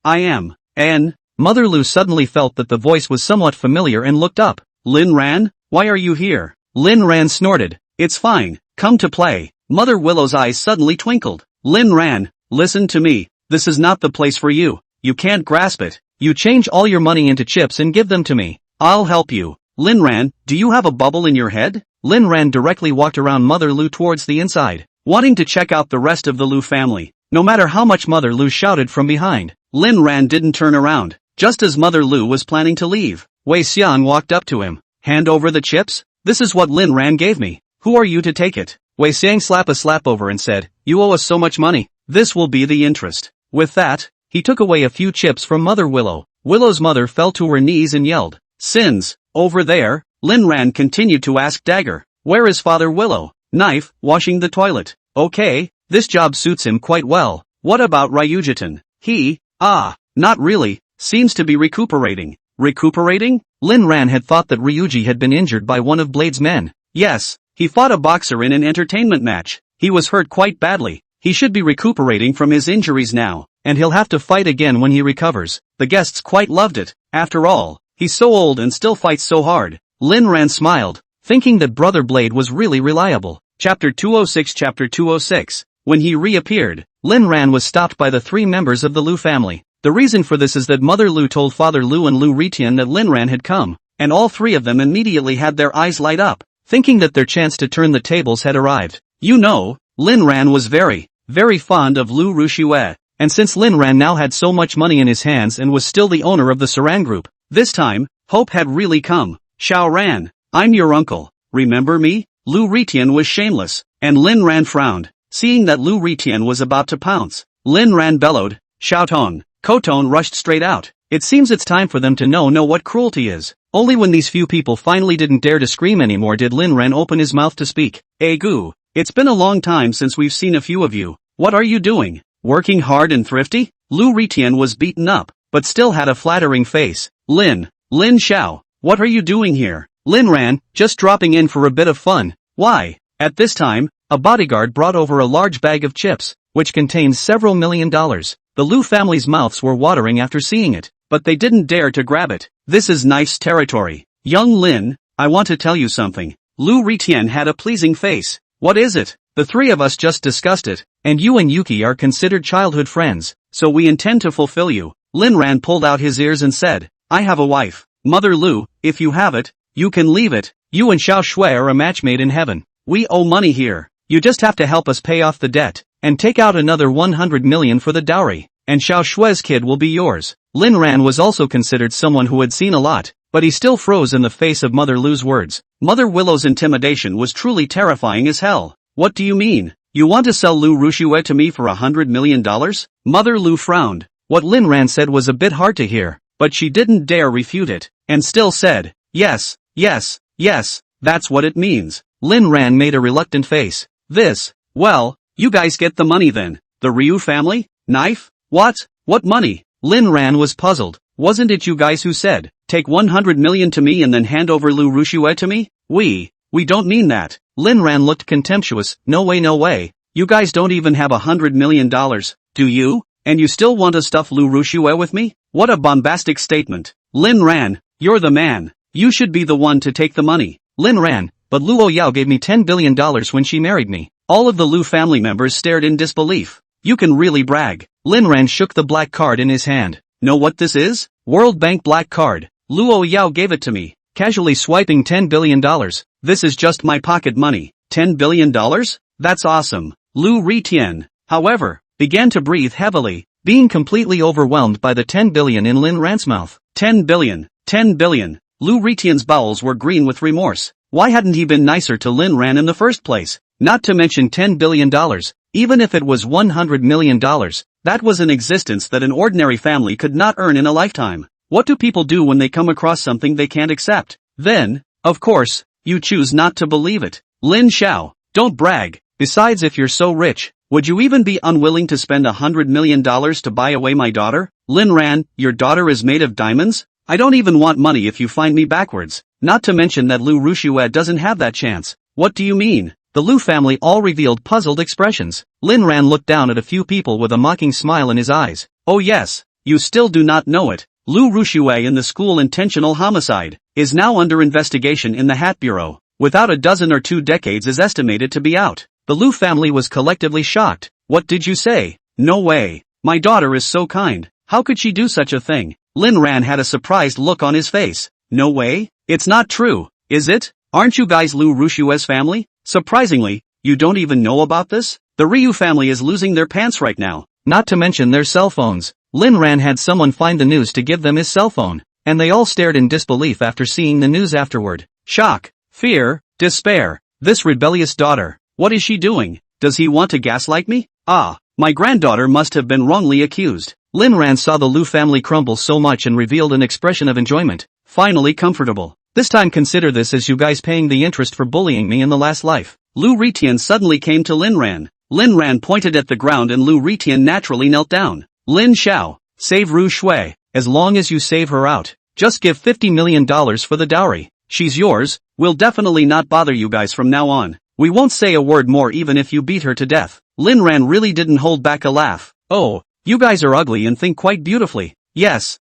I am. And Mother Lu suddenly felt that the voice was somewhat familiar and looked up. Lin Ran, why are you here? Lin Ran snorted. It's fine, come to play. Mother Willow's eyes suddenly twinkled. Lin Ran, listen to me. This is not the place for you. You can't grasp it. You change all your money into chips and give them to me. I'll help you. Lin Ran, do you have a bubble in your head? Lin Ran directly walked around Mother Lu towards the inside, wanting to check out the rest of the Lu family. No matter how much Mother Lu shouted from behind, Lin Ran didn't turn around. Just as Mother Lu was planning to leave, Wei Xian walked up to him. Hand over the chips? This is what Lin Ran gave me. Who are you to take it? Wei Xiang slapped a slap over and said, you owe us so much money. This will be the interest. With that, he took away a few chips from Mother Willow. Willow's mother fell to her knees and yelled, Sins, over there. Lin Ran continued to ask Dagger, where is Father Willow? Knife, washing the toilet. Okay, this job suits him quite well. What about Ryujitan? Not really, seems to be recuperating. Recuperating? Lin Ran had thought that Ryuji had been injured by one of Blade's men. Yes, he fought a boxer in an entertainment match. He was hurt quite badly. He should be recuperating from his injuries now, and he'll have to fight again when he recovers. The guests quite loved it. After all, he's so old and still fights so hard. Lin Ran smiled, thinking that Brother Blade was really reliable. Chapter 206. When he reappeared, Lin Ran was stopped by the three members of the Lu family. The reason for this is that Mother Lu told Father Lu and Lu Ritian that Lin Ran had come, and all three of them immediately had their eyes light up, thinking that their chance to turn the tables had arrived. You know, Lin Ran was very fond of Lu Rushue, and since Lin Ran now had so much money in his hands and was still the owner of the Saran Group, this time, hope had really come. Xiao Ran, I'm your uncle, remember me? Lu Ritian was shameless, and Lin Ran frowned, seeing that Lu Ritian was about to pounce. Lin Ran bellowed, Xiaotong. Kotong rushed straight out. It seems it's time for them to know what cruelty is. Only when these few people finally didn't dare to scream anymore did Lin Ran open his mouth to speak. Gu, it's been a long time since we've seen a few of you. What are you doing? Working hard and thrifty? Lu Ritian was beaten up, but still had a flattering face. Lin Xiao, what are you doing here? Lin Ran, just dropping in for a bit of fun. Why? At this time, a bodyguard brought over a large bag of chips, which contained several $1 million. The Lu family's mouths were watering after seeing it, but they didn't dare to grab it. This is Knife's territory. Young Lin, I want to tell you something. Lu Ritian had a pleasing face. What is it? The three of us just discussed it, and you and Yuki are considered childhood friends, so we intend to fulfill you. Lin Ran pulled out his ears and said, I have a wife. Mother Lu, if you have it, you can leave it. You and Xiao Shui are a match made in heaven. We owe money here. You just have to help us pay off the debt, and take out another 100 million for the dowry, and Xiao Shui's kid will be yours. Lin Ran was also considered someone who had seen a lot, but he still froze in the face of Mother Lu's words. Mother Willow's intimidation was truly terrifying as hell. What do you mean? You want to sell Lu Rushue to me for $100 million? Mother Lu frowned. What Lin Ran said was a bit hard to hear, but she didn't dare refute it, and still said, yes, that's what it means. Lin Ran made a reluctant face. Well, you guys get the money then. The Ryu family? Knife? What money? Lin Ran was puzzled. Wasn't it you guys who said, take 100 million to me and then hand over Lu Rushue to me? We don't mean that. Lin Ran looked contemptuous. No way. You guys don't even have $100 million, do you? And you still want to stuff Lu Rushue with me? What a bombastic statement. Lin Ran, you're the man. You should be the one to take the money. Lin Ran, but Luo Yao gave me $10 billion when she married me. All of the Lu family members stared in disbelief. You can really brag. Lin Ran shook the black card in his hand. Know what this is? World Bank black card. Luo Yao gave it to me, casually swiping $10 billion. This is just my pocket money. $10 billion? That's awesome. Lu Ritian, however, began to breathe heavily, being completely overwhelmed by the 10 billion in Lin Ran's mouth. 10 billion. Lu Ritian's bowels were green with remorse. Why hadn't he been nicer to Lin Ran in the first place? not to mention $10 billion. Even if it was $100 million, that was an existence that an ordinary family could not earn in a lifetime. What do people do when they come across something they can't accept? Then, of course, you choose not to believe it. Lin Xiao, don't brag. Besides, if you're so rich, would you even be unwilling to spend $100 million to buy away my daughter? Lin Ran, your daughter is made of diamonds? I don't even want money if you find me backwards. Not to mention that Lu Rushue doesn't have that chance. What do you mean? The Lu family all revealed puzzled expressions. Lin Ran looked down at a few people with a mocking smile in his eyes. Oh yes, you still do not know it. Lu Rushue in the school intentional homicide is now under investigation in the Hat Bureau. Without a dozen or 2 decades is estimated to be out. The Lu family was collectively shocked. What did you say? No way. My daughter is so kind. How could she do such a thing? Lin Ran had a surprised look on his face. No way? It's not true, is it? Aren't you guys Lu Rushue's family? Surprisingly, you don't even know about this? The Ryu family is losing their pants right now. Not to mention their cell phones. Lin Ran had someone find the news to give them his cell phone, and they all stared in disbelief after seeing the news afterward. Shock, fear, despair. This rebellious daughter. What is she doing? Does he want to gaslight me? Ah, my granddaughter must have been wrongly accused. Lin Ran saw the Lu family crumble so much and revealed an expression of enjoyment. Finally comfortable. This time consider this as you guys paying the interest for bullying me in the last life. Lu Ritian suddenly came to Lin Ran. Lin Ran pointed at the ground and Lu Ritian naturally knelt down. Lin Xiao, save Ru Shui. As long as you save her out, just give $50 million for the dowry. She's yours. We'll definitely not bother you guys from now on. We won't say a word more even if you beat her to death. Lin Ran really didn't hold back a laugh. Oh, you guys are ugly and think quite beautifully. Yes,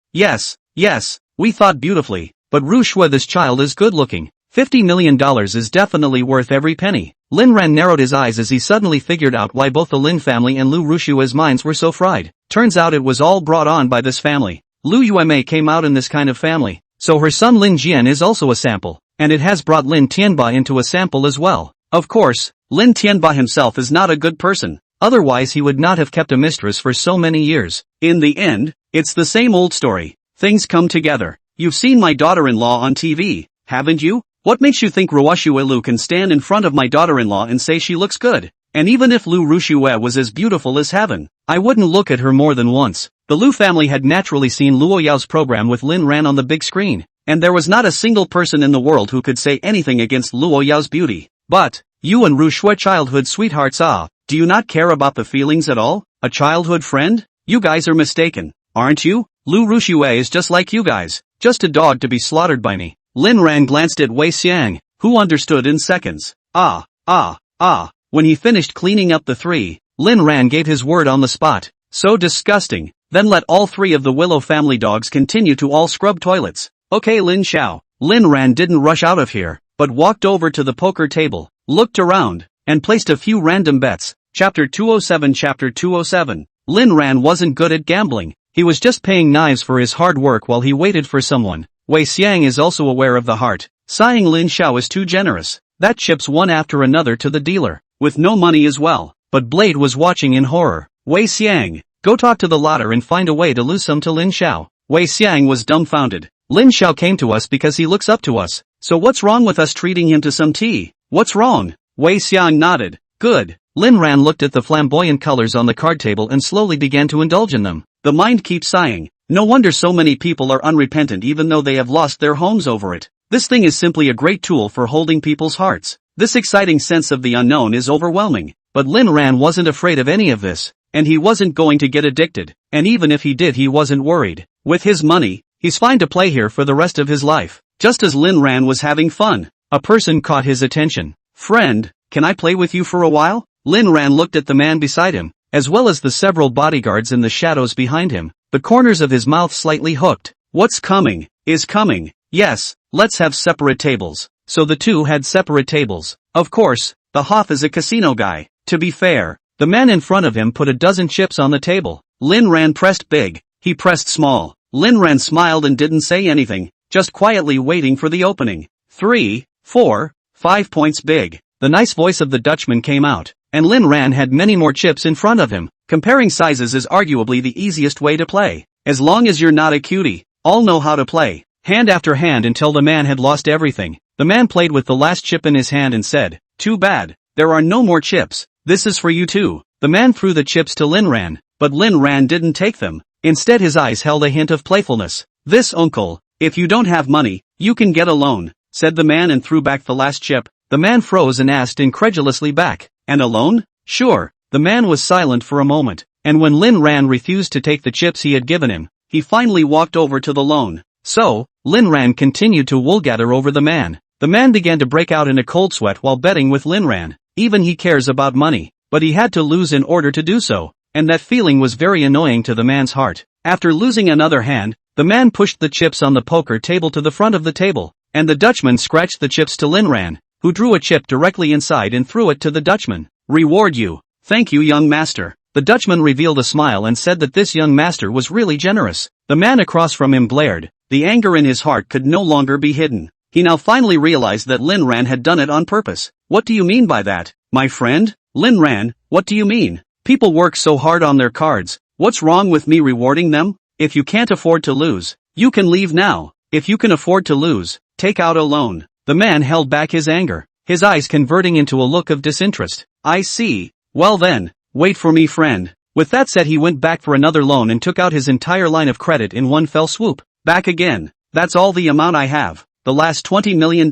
we thought beautifully. But Ru Shui, this child is good looking. $50 million is definitely worth every penny. Lin Ran narrowed his eyes as he suddenly figured out why both the Lin family and Lu Rushue's minds were so fried. Turns out it was all brought on by this family. Lu Yuemei came out in this kind of family. So her son Lin Jian is also a sample. And it has brought Lin Tianba into a sample as well. Of course, Lin Tianba himself is not a good person. Otherwise he would not have kept a mistress for so many years. In the end, it's the same old story. Things come together. You've seen my daughter-in-law on TV, haven't you? What makes you think Ruoshue Lu can stand in front of my daughter-in-law and say she looks good? And even if Lu Rushue was as beautiful as heaven, I wouldn't look at her more than once. The Lu family had naturally seen Luo Yao's program with Lin Ran on the big screen, and there was not a single person in the world who could say anything against Luo Yao's beauty. But, you and Ru Shui childhood sweethearts, do you not care about the feelings at all? A childhood friend? You guys are mistaken, aren't you? Lu Rushue is just like you guys. Just a dog to be slaughtered by me. Lin Ran glanced at Wei Xiang, who understood in seconds. When he finished cleaning up the 3, Lin Ran gave his word on the spot. So disgusting. Then let all 3 of the Willow family dogs continue to all scrub toilets. Okay, Lin Xiao. Lin Ran didn't rush out of here, but walked over to the poker table, looked around, and placed a few random bets. Chapter 207. Lin Ran wasn't good at gambling. He was just paying knives for his hard work while he waited for someone. Wei Xiang is also aware of the heart. Sighing Lin Xiao is too generous. That chips one after another to the dealer, with no money as well. But Blade was watching in horror. Wei Xiang, go talk to the lotter and find a way to lose some to Lin Xiao. Wei Xiang was dumbfounded. Lin Xiao came to us because he looks up to us. So what's wrong with us treating him to some tea? What's wrong? Wei Xiang nodded. Good. Lin Ran looked at the flamboyant colors on the card table and slowly began to indulge in them. The mind keeps sighing. No wonder so many people are unrepentant even though they have lost their homes over it. This thing is simply a great tool for holding people's hearts. This exciting sense of the unknown is overwhelming. But Lin Ran wasn't afraid of any of this. And he wasn't going to get addicted. And even if he did, he wasn't worried. With his money, he's fine to play here for the rest of his life. Just as Lin Ran was having fun, a person caught his attention. Friend, can I play with you for a while? Lin Ran looked at the man beside him, as well as the several bodyguards in the shadows behind him, the corners of his mouth slightly hooked. What's coming, is coming. Yes, let's have separate tables. So the two had separate tables. Of course, the Hoff is a casino guy. To be fair, the man in front of him put a dozen chips on the table. Lin Ran pressed big, he pressed small. Lin Ran smiled and didn't say anything, just quietly waiting for the opening. 3, 4, 5 points big. The nice voice of the Dutchman came out, and Lin Ran had many more chips in front of him. Comparing sizes is arguably the easiest way to play. As long as you're not a cutie, all know how to play. Hand after hand until the man had lost everything. The man played with the last chip in his hand and said, too bad. there are no more chips. This is for you too. The man threw the chips to Lin Ran, but Lin Ran didn't take them. Instead his eyes held a hint of playfulness. This uncle, if you don't have money, you can get a loan, said the man and threw back the last chip. The man froze and asked incredulously back, and a loan? Sure. The man was silent for a moment, and when Lin Ran refused to take the chips he had given him, he finally walked over to the loan. So, Lin Ran continued to wool-gather over the man. The man began to break out in a cold sweat while betting with Lin Ran. Even he cares about money, but he had to lose in order to do so, and that feeling was very annoying to the man's heart. After losing another hand, the man pushed the chips on the poker table to the front of the table, and the Dutchman scratched the chips to Lin Ran, who drew a chip directly inside and threw it to the Dutchman. Reward you. Thank you, young master. The Dutchman revealed a smile and said that this young master was really generous. The man across from him blared. The anger in his heart could no longer be hidden. He now finally realized that Lin Ran had done it on purpose. What do you mean by that, my friend? Lin Ran, what do you mean? People work so hard on their cards. What's wrong with me rewarding them? If you can't afford to lose, you can leave now. If you can afford to lose, take out a loan. The man held back his anger, his eyes converting into a look of disinterest. I see. Well then, wait for me, friend. With that said, he went back for another loan and took out his entire line of credit in one fell swoop. Back again. That's all the amount I have. The last $20 million.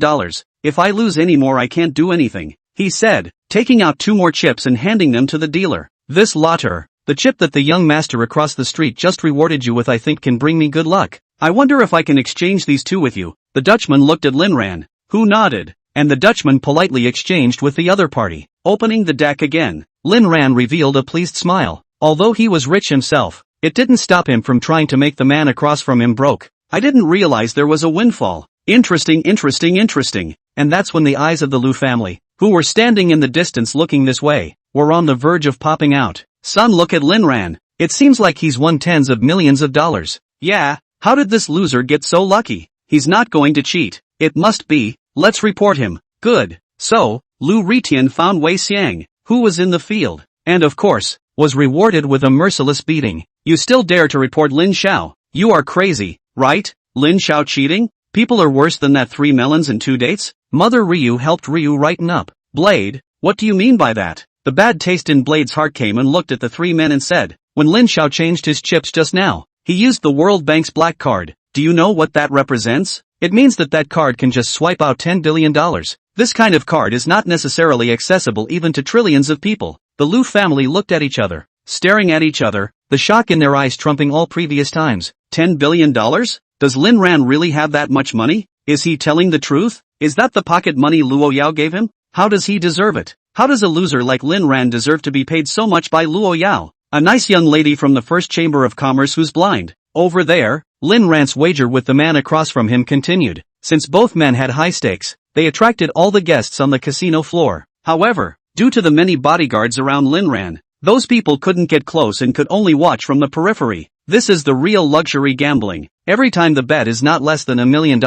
If I lose any more I can't do anything, he said, taking out 2 more chips and handing them to the dealer. This lotter, the chip that the young master across the street just rewarded you with, I think can bring me good luck. I wonder if I can exchange these 2 with you. The Dutchman looked at Lin Ran, who nodded, and the Dutchman politely exchanged with the other party. Opening the deck again, Lin Ran revealed a pleased smile. Although he was rich himself, it didn't stop him from trying to make the man across from him broke. I didn't realize there was a windfall. Interesting. And that's when the eyes of the Liu family, who were standing in the distance looking this way, were on the verge of popping out. Son, look at Lin Ran. It seems like he's won tens of millions of dollars. Yeah, how did this loser get so lucky? He's not going to cheat. It must be. Let's report him. Good. So, Liu Ritian found Wei Xiang, who was in the field, and of course, was rewarded with a merciless beating. You still dare to report Lin Xiao? You are crazy, right? Lin Xiao cheating? People are worse than that. 3 melons and 2 dates? Mother Ryu helped Ryu righten up. Blade, what do you mean by that? The bad taste in Blade's heart came and looked at the 3 men and said, when Lin Xiao changed his chips just now, he used the World Bank's black card. Do you know what that represents? It means that card can just swipe out $10 billion. This kind of card is not necessarily accessible even to trillions of people. The Liu family looked at each other, staring at each other, the shock in their eyes trumping all previous times. $10 billion? Does Lin Ran really have that much money? Is he telling the truth? Is that the pocket money Luo Yao gave him? How does he deserve it? How does a loser like Lin Ran deserve to be paid so much by Luo Yao, a nice young lady from the First Chamber of Commerce who's blind? Over there, Lin Ran's wager with the man across from him continued. Since both men had high stakes, they attracted all the guests on the casino floor. However, due to the many bodyguards around Lin Ran, those people couldn't get close and could only watch from the periphery. This is the real luxury gambling. Every time the bet is not less than $1 million.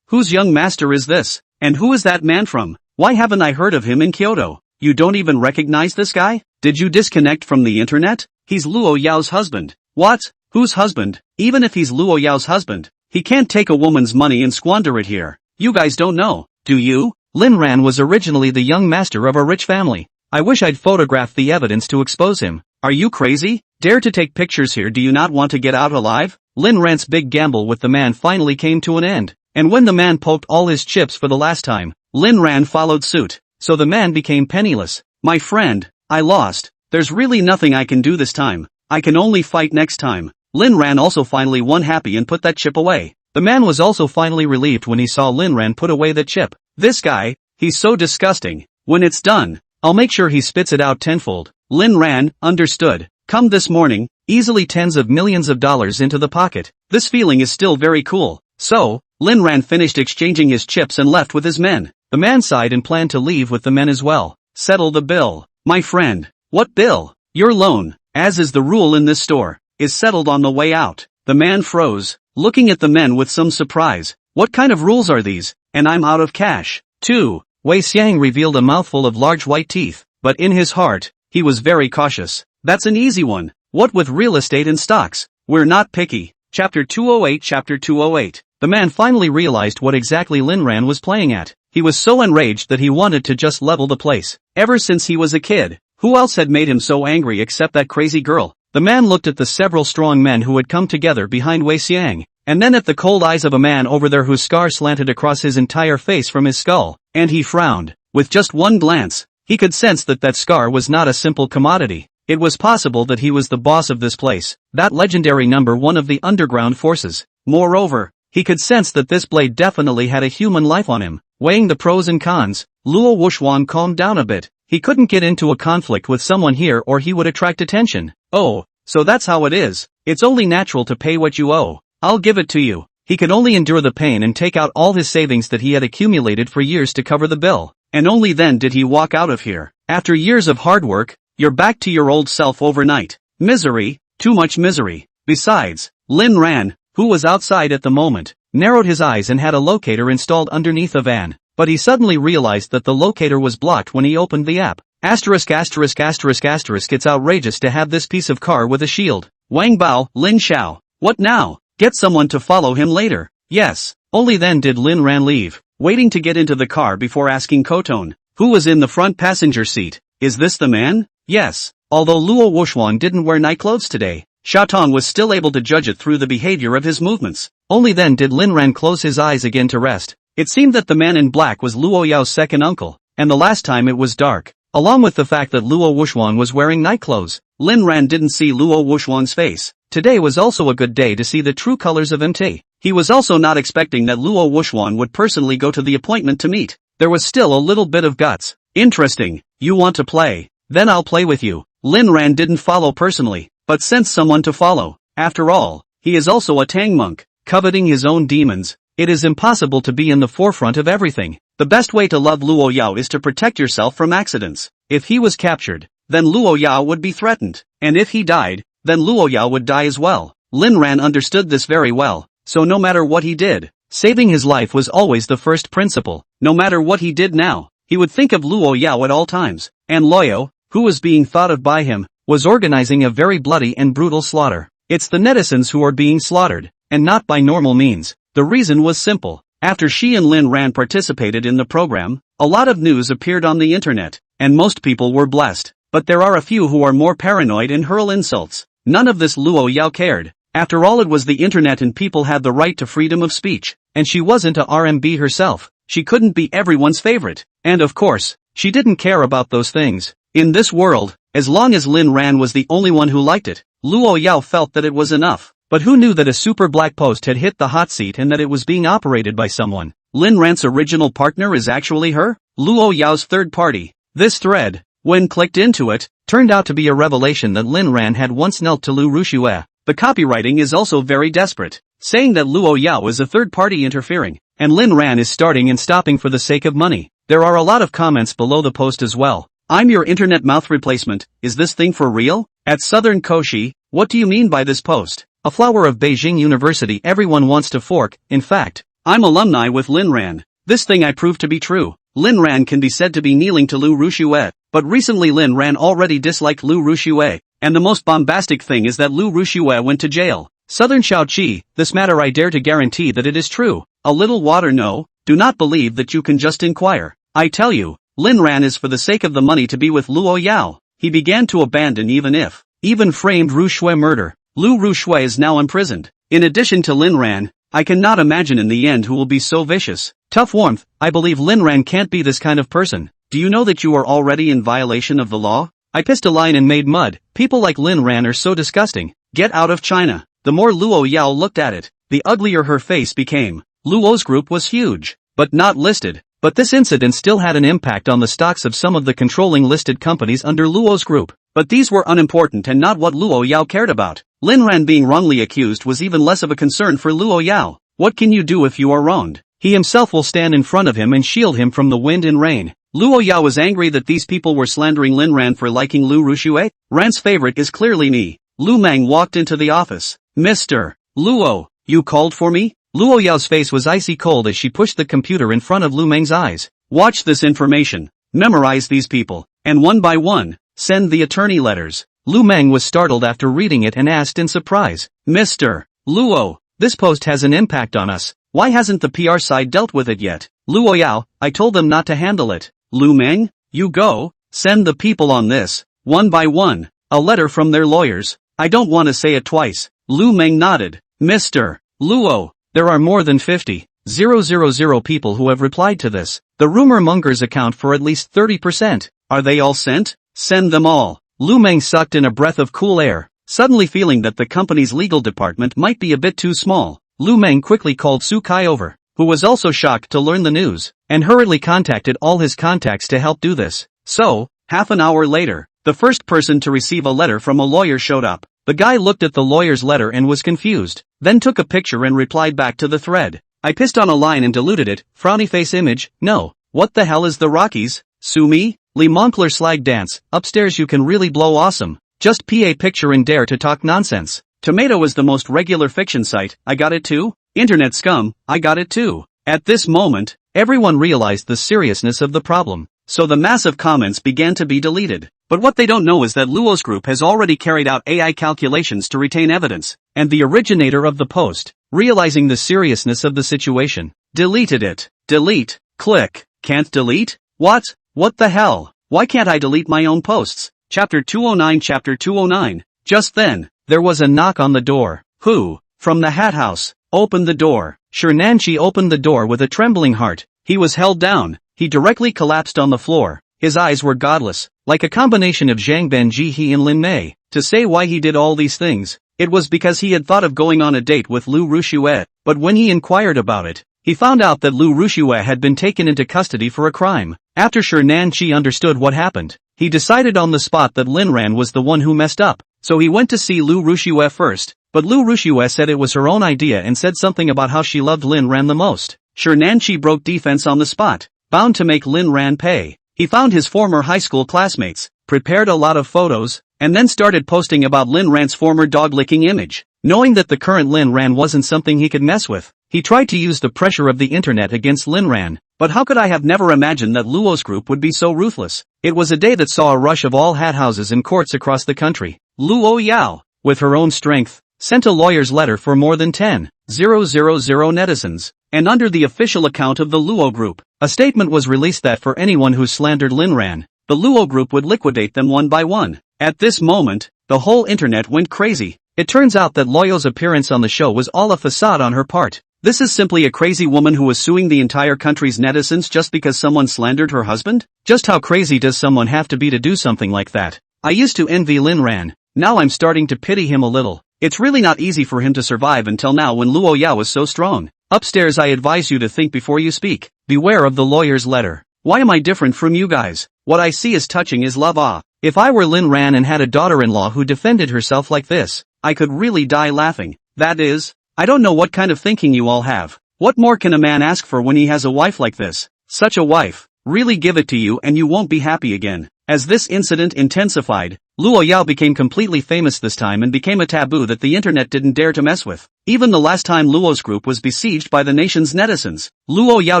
Whose young master is this? And who is that man from? Why haven't I heard of him in Kyoto? You don't even recognize this guy? Did you disconnect from the internet? He's Luo Yao's husband. What? Whose husband? Even if he's Luo Yao's husband, he can't take a woman's money and squander it here. You guys don't know, do you? Lin Ran was originally the young master of a rich family. I wish I'd photographed the evidence to expose him. Are you crazy? Dare to take pictures here? Do you not want to get out alive? Lin Ran's big gamble with the man finally came to an end. And when the man poked all his chips for the last time, Lin Ran followed suit. So the man became penniless. My friend, I lost. There's really nothing I can do this time. I can only fight next time. Lin Ran also finally won happy and put that chip away. The man was also finally relieved when he saw Lin Ran put away the chip. This guy, he's so disgusting. When it's done, I'll make sure he spits it out tenfold. Lin Ran, understood. Come this morning, easily tens of millions of dollars into the pocket. This feeling is still very cool. So, Lin Ran finished exchanging his chips and left with his men. The man sighed and planned to leave with the men as well. Settle the bill. My friend. What bill? Your loan, as is the rule in this store, is settled on the way out. The man froze, looking at the men with some surprise. What kind of rules are these? And I'm out of cash, too. Wei Xiang revealed a mouthful of large white teeth, but in his heart, he was very cautious. That's an easy one. What with real estate and stocks? We're not picky. Chapter 208. The man finally realized what exactly Lin Ran was playing at. He was so enraged that he wanted to just level the place. Ever since he was a kid, who else had made him so angry except that crazy girl? The man looked at the several strong men who had come together behind Wei Xiang, and then at the cold eyes of a man over there whose scar slanted across his entire face from his skull, and he frowned. With just one glance, he could sense that that scar was not a simple commodity. It was possible that he was the boss of this place, that legendary number one of the underground forces. Moreover, he could sense that this blade definitely had a human life on him. Weighing the pros and cons, Luo Wuxuan calmed down a bit. He couldn't get into a conflict with someone here or he would attract attention. Oh, so that's how it is. It's only natural to pay what you owe. I'll give it to you. He could only endure the pain and take out all his savings that he had accumulated for years to cover the bill. And only then did he walk out of here. After years of hard work, you're back to your old self overnight. Misery, too much misery. Besides, Lin Ran, who was outside at the moment, narrowed his eyes and had a locator installed underneath a van. But he suddenly realized that the locator was blocked when he opened the app. Asterisk. It's outrageous to have this piece of car with a shield. Wang Bao, Lin Xiao. What now? Get someone to follow him later. Yes. Only then did Lin Ran leave, waiting to get into the car before asking Koton, who was in the front passenger seat, is this the man? Yes. Although Luo Wuxuan didn't wear night clothes today, Xiaotong was still able to judge it through the behavior of his movements. Only then did Lin Ran close his eyes again to rest. It seemed that the man in black was Luo Yao's second uncle, and the last time it was dark. Along with the fact that Luo Wuxuan was wearing night clothes, Lin Ran didn't see Luo Wuxuan's face. Today was also a good day to see the true colors of MT. He was also not expecting that Luo Wuxuan would personally go to the appointment to meet. There was still a little bit of guts. Interesting. You want to play? Then I'll play with you. Lin Ran didn't follow personally, but sent someone to follow. After all, he is also a Tang monk, coveting his own demons. It is impossible to be in the forefront of everything. The best way to love Luo Yao is to protect yourself from accidents. If he was captured, then Luo Yao would be threatened. And if he died, then Luo Yao would die as well. Lin Ran understood this very well, so no matter what he did, saving his life was always the first principle. No matter what he did now, he would think of Luo Yao at all times. And Loyo, who was being thought of by him, was organizing a very bloody and brutal slaughter. It's the netizens who are being slaughtered, and not by normal means. The reason was simple. After she and Lin Ran participated in the program, a lot of news appeared on the internet, and most people were blessed. But there are a few who are more paranoid and hurl insults. None of this Luo Yao cared. After all, it was the internet and people had the right to freedom of speech, and she wasn't a RMB herself. She couldn't be everyone's favorite. And of course, she didn't care about those things. In this world, as long as Lin Ran was the only one who liked it, Luo Yao felt that it was enough. But who knew that a super black post had hit the hot seat and that it was being operated by someone? Lin Ran's original partner is actually her? Luo Yao's third party. This thread, when clicked into it, turned out to be a revelation that Lin Ran had once knelt to Lu Rushue. The copywriting is also very desperate, saying that Luo Yao is a third party interfering, and Lin Ran is starting and stopping for the sake of money. There are a lot of comments below the post as well. I'm your internet mouth replacement, is this thing for real? At Southern Koshi, what do you mean by this post? A flower of Beijing University everyone wants to fork. In fact, I'm alumni with Lin Ran. This thing I proved to be true. Lin Ran can be said to be kneeling to Lu Rushue, but recently Lin Ran already disliked Lu Rushue, and the most bombastic thing is that Lu Rushue went to jail. Southern Shaoqi, this matter I dare to guarantee that it is true. A little water no, do not believe that you can just inquire. I tell you, Lin Ran is for the sake of the money to be with Luo Yao. He began to abandon even framed Rushue murder. Lu Rushue is now imprisoned. In addition to Lin Ran, I cannot imagine in the end who will be so vicious. Tough warmth, I believe Lin Ran can't be this kind of person. Do you know that you are already in violation of the law? I pissed a line and made mud. People like Lin Ran are so disgusting. Get out of China. The more Luo Yao looked at it, the uglier her face became. Luo's group was huge, but not listed. But this incident still had an impact on the stocks of some of the controlling listed companies under Luo's group. But these were unimportant and not what Luo Yao cared about. Lin Ran being wrongly accused was even less of a concern for Luo Yao. What can you do if you are wronged? He himself will stand in front of him and shield him from the wind and rain. Luo Yao was angry that these people were slandering Lin Ran for liking Lu Rushue. Ran's favorite is clearly me. Lu Mang walked into the office. Mr. Luo, you called for me? Luo Yao's face was icy cold as she pushed the computer in front of Lu Meng's eyes. Watch this information. Memorize these people. And one by one, send the attorney letters. Lu Meng was startled after reading it and asked in surprise. Mr. Luo, this post has an impact on us. Why hasn't the PR side dealt with it yet? Luo Yao, I told them not to handle it. Lu Meng, you go, send the people on this, one by one, a letter from their lawyers. I don't want to say it twice. Lu Meng nodded. Mr. Luo, there are more than 50,000 people who have replied to this. The rumor mongers account for at least 30%. Are they all sent? Send them all. Lu Meng sucked in a breath of cool air, suddenly feeling that the company's legal department might be a bit too small. Lu Meng quickly called Su Kai over, who was also shocked to learn the news, and hurriedly contacted all his contacts to help do this. So, half an hour later, the first person to receive a letter from a lawyer showed up. The guy looked at the lawyer's letter and was confused, then took a picture and replied back to the thread. I pissed on a line and deleted it, frowny face image, no. What the hell is the Rockies? Sue me? Lee Moncler slag dance, upstairs you can really blow awesome. Just PA picture and dare to talk nonsense. Tomato is the most regular fiction site, I got it too. Internet scum, I got it too. At this moment, everyone realized the seriousness of the problem, so the massive comments began to be deleted. But what they don't know is that Luo's group has already carried out AI calculations to retain evidence, and the originator of the post, realizing the seriousness of the situation, deleted it. Delete, click, can't delete? What? What the hell? Why can't I delete my own posts? Chapter 209. Chapter 209. Just then, there was a knock on the door. Who? From the hat house. Opened the door. Shernanchi opened the door with a trembling heart. He was held down. He directly collapsed on the floor. His eyes were godless, like a combination of Zhang Benji and Lin Mei. To say why he did all these things, it was because he had thought of going on a date with Lu Rushue, but when he inquired about it, he found out that Lu Rushue had been taken into custody for a crime. After Shernanchi understood what happened, he decided on the spot that Lin Ran was the one who messed up, so he went to see Lu Rushue first, but Lu Rushue said it was her own idea and said something about how she loved Lin Ran the most. Shernanchi broke defense on the spot, bound to make Lin Ran pay. He found his former high school classmates, prepared a lot of photos, and then started posting about Lin Ran's former dog-licking image. Knowing that the current Lin Ran wasn't something he could mess with, he tried to use the pressure of the internet against Lin Ran. But how could I have never imagined that Luo's group would be so ruthless? It was a day that saw a rush of all hat houses and courts across the country. Luo Yao, with her own strength, sent a lawyer's letter for more than 10,000 netizens, and under the official account of the Luo group, a statement was released that for anyone who slandered Lin Ran, the Luo group would liquidate them one by one. At this moment, the whole internet went crazy. It turns out that Luo's appearance on the show was all a facade on her part. This is simply a crazy woman who was suing the entire country's netizens just because someone slandered her husband? Just how crazy does someone have to be to do something like that? I used to envy Lin Ran, now I'm starting to pity him a little. It's really not easy for him to survive until now when Luo Yao was so strong. Upstairs I advise you to think before you speak. Beware of the lawyer's letter. Why am I different from you guys? What I see is touching is love. If I were Lin Ran and had a daughter-in-law who defended herself like this, I could really die laughing. That is, I don't know what kind of thinking you all have. What more can a man ask for when he has a wife like this? Such a wife. Really give it to you and you won't be happy again. As this incident intensified, Luo Yao became completely famous this time and became a taboo that the internet didn't dare to mess with. Even the last time Luo's group was besieged by the nation's netizens, Luo Yao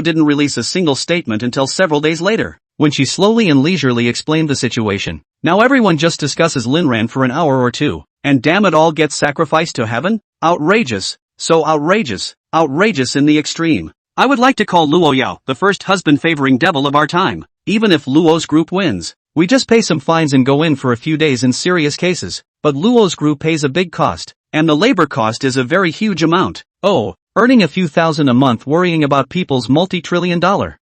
didn't release a single statement until several days later, when she slowly and leisurely explained the situation. Now everyone just discusses Lin Ran for an hour or two, and damn it all gets sacrificed to heaven? Outrageous. So outrageous. Outrageous in the extreme. I would like to call Luo Yao the first husband-favoring devil of our time. Even if Luo's group wins, we just pay some fines and go in for a few days in serious cases. But Luo's group pays a big cost, and the labor cost is a very huge amount. Oh, earning a few thousand a month worrying about people's multi-trillion dollar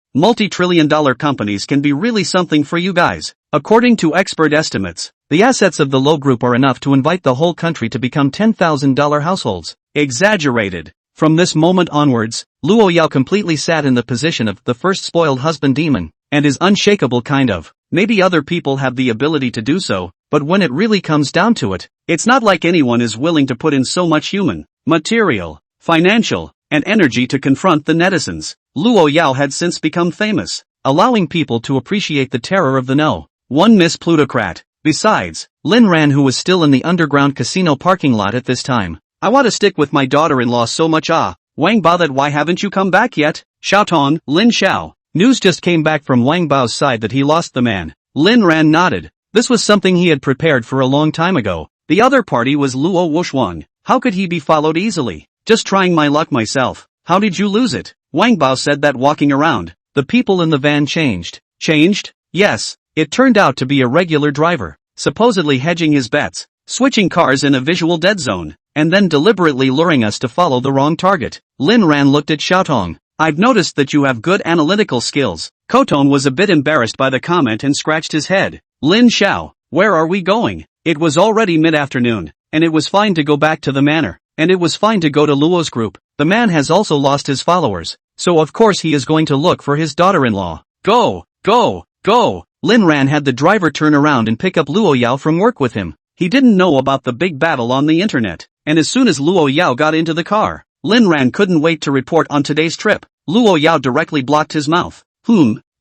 companies can be really something for you guys. According to expert estimates, the assets of the Luo group are enough to invite the whole country to become $10,000 households. Exaggerated. From this moment onwards, Luo Yao completely sat in the position of the first spoiled husband demon, and is unshakable kind of. Maybe other people have the ability to do so, but when it really comes down to it, it's not like anyone is willing to put in so much human, material, financial, and energy to confront the netizens. Luo Yao had since become famous, allowing people to appreciate the terror of the no. One Miss Plutocrat. Besides, Lin Ran, who was still in the underground casino parking lot at this time. I want to stick with my daughter-in-law so much. Wang Bao, that why haven't you come back yet? Xiaotong, Lin Xiao. News just came back from Wang Bao's side that he lost the man. Lin Ran nodded. This was something he had prepared for a long time ago. The other party was Luo Wushuang. How could he be followed easily? Just trying my luck myself. How did you lose it? Wang Bao said that walking around. The people in the van changed. Changed? Yes. It turned out to be a regular driver, supposedly hedging his bets, switching cars in a visual dead zone, and then deliberately luring us to follow the wrong target. Lin Ran looked at Xiaotong. I've noticed that you have good analytical skills. Koton was a bit embarrassed by the comment and scratched his head. Lin Xiao, where are we going? It was already mid-afternoon, and it was fine to go back to the manor, and it was fine to go to Luo's group. The man has also lost his followers, so of course he is going to look for his daughter-in-law. Go, go, go! Lin Ran had the driver turn around and pick up Luo Yao from work with him. He didn't know about the big battle on the internet, and as soon as Luo Yao got into the car, Lin Ran couldn't wait to report on today's trip. Luo Yao directly blocked his mouth.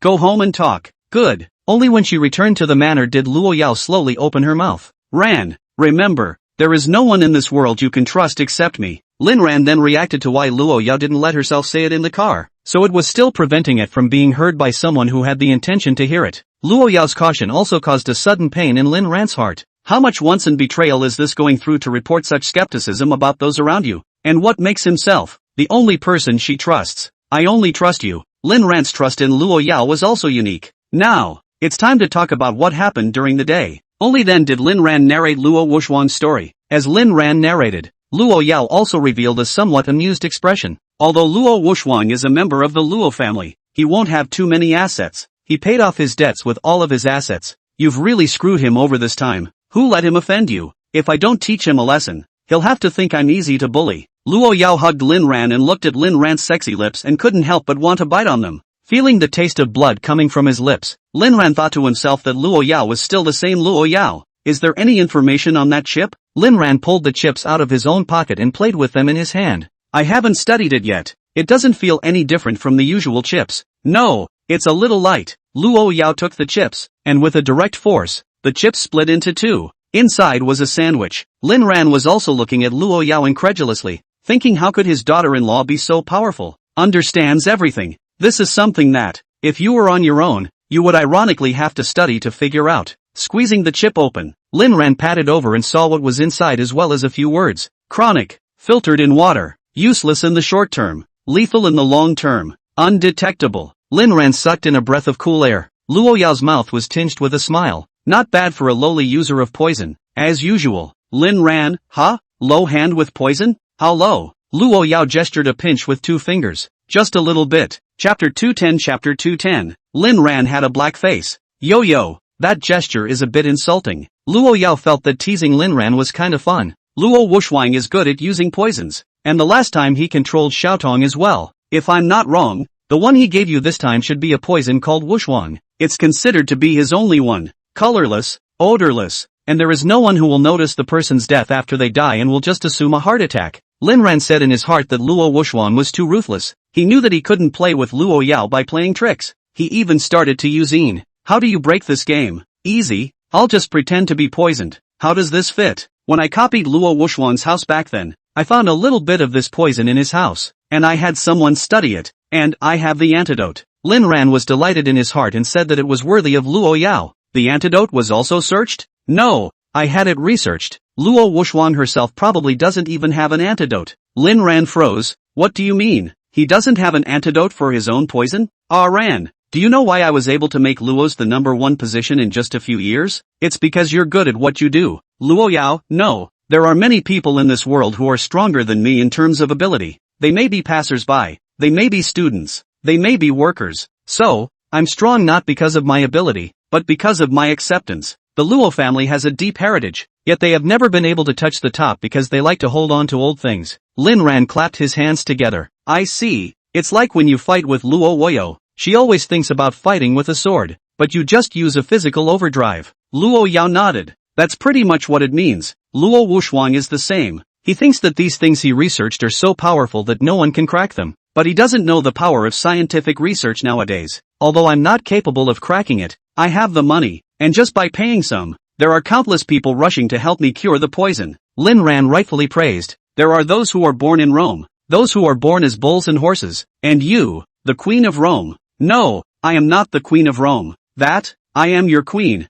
Go home and talk. Good. Only when she returned to the manor did Luo Yao slowly open her mouth. Ran, remember, there is no one in this world you can trust except me. Lin Ran then reacted to why Luo Yao didn't let herself say it in the car, so it was still preventing it from being heard by someone who had the intention to hear it. Luo Yao's caution also caused a sudden pain in Lin Ran's heart. How much once-in betrayal is this going through to report such skepticism about those around you? And what makes himself the only person she trusts? I only trust you. Lin Ran's trust in Luo Yao was also unique. Now, it's time to talk about what happened during the day. Only then did Lin Ran narrate Luo Wuxuan's story. As Lin Ran narrated, Luo Yao also revealed a somewhat amused expression. Although Luo Wuxuan is a member of the Luo family, he won't have too many assets. He paid off his debts with all of his assets. You've really screwed him over this time. Who let him offend you? If I don't teach him a lesson, he'll have to think I'm easy to bully. Luo Yao hugged Lin Ran and looked at Lin Ran's sexy lips and couldn't help but want to bite on them. Feeling the taste of blood coming from his lips, Lin Ran thought to himself that Luo Yao was still the same Luo Yao. Is there any information on that chip? Lin Ran pulled the chips out of his own pocket and played with them in his hand. I haven't studied it yet. It doesn't feel any different from the usual chips. No, it's a little light. Luo Yao took the chips, and with a direct force, the chips split into two. Inside was a sandwich. Lin Ran was also looking at Luo Yao incredulously, thinking how could his daughter-in-law be so powerful? Understands everything. This is something that, if you were on your own, you would ironically have to study to figure out. Squeezing the chip open, Lin Ran patted over and saw what was inside as well as a few words. Chronic, filtered in water, useless in the short term, lethal in the long term, undetectable. Lin Ran sucked in a breath of cool air. Luo Yao's mouth was tinged with a smile. Not bad for a lowly user of poison. As usual. Lin Ran, huh? Low hand with poison? How low? Luo Yao gestured a pinch with 2 fingers. Just a little bit. Chapter 210. Chapter 210. Lin Ran had a black face. Yo, that gesture is a bit insulting. Luo Yao felt that teasing Lin Ran was kinda fun. Luo Wuxuan is good at using poisons, and the last time he controlled Xiaotong as well. If I'm not wrong, the one he gave you this time should be a poison called Wuxuan. It's considered to be his only one. Colorless, odorless, and there is no one who will notice the person's death after they die and will just assume a heart attack. Lin Ran said in his heart that Luo Wuxuan was too ruthless. He knew that he couldn't play with Luo Yao by playing tricks. He even started to use Yin. How do you break this game? Easy. I'll just pretend to be poisoned. How does this fit? When I copied Luo Wuxuan's house back then, I found a little bit of this poison in his house, and I had someone study it, and I have the antidote. Lin Ran was delighted in his heart and said that it was worthy of Luo Yao. The antidote was also searched? No, I had it researched. Luo Wuxuan herself probably doesn't even have an antidote. Lin Ran froze. What do you mean? He doesn't have an antidote for his own poison? Ah Ran, do you know why I was able to make Luo's the #1 position in just a few years? It's because you're good at what you do. Luo Yao, no. There are many people in this world who are stronger than me in terms of ability. They may be passers-by. They may be students. They may be workers. So, I'm strong not because of my ability, but because of my acceptance. The Luo family has a deep heritage, yet they have never been able to touch the top because they like to hold on to old things. Lin Ran clapped his hands together. I see. It's like when you fight with Luo Woyo. She always thinks about fighting with a sword, but you just use a physical overdrive. Luo Yao nodded. That's pretty much what it means. Luo Wuxuan is the same. He thinks that these things he researched are so powerful that no one can crack them. But he doesn't know the power of scientific research nowadays. Although I'm not capable of cracking it, I have the money, and just by paying some, there are countless people rushing to help me cure the poison. Lin Ran rightfully praised. There are those who are born in Rome, those who are born as bulls and horses, and you, the Queen of Rome. No, I am not the Queen of Rome. That, I am your queen.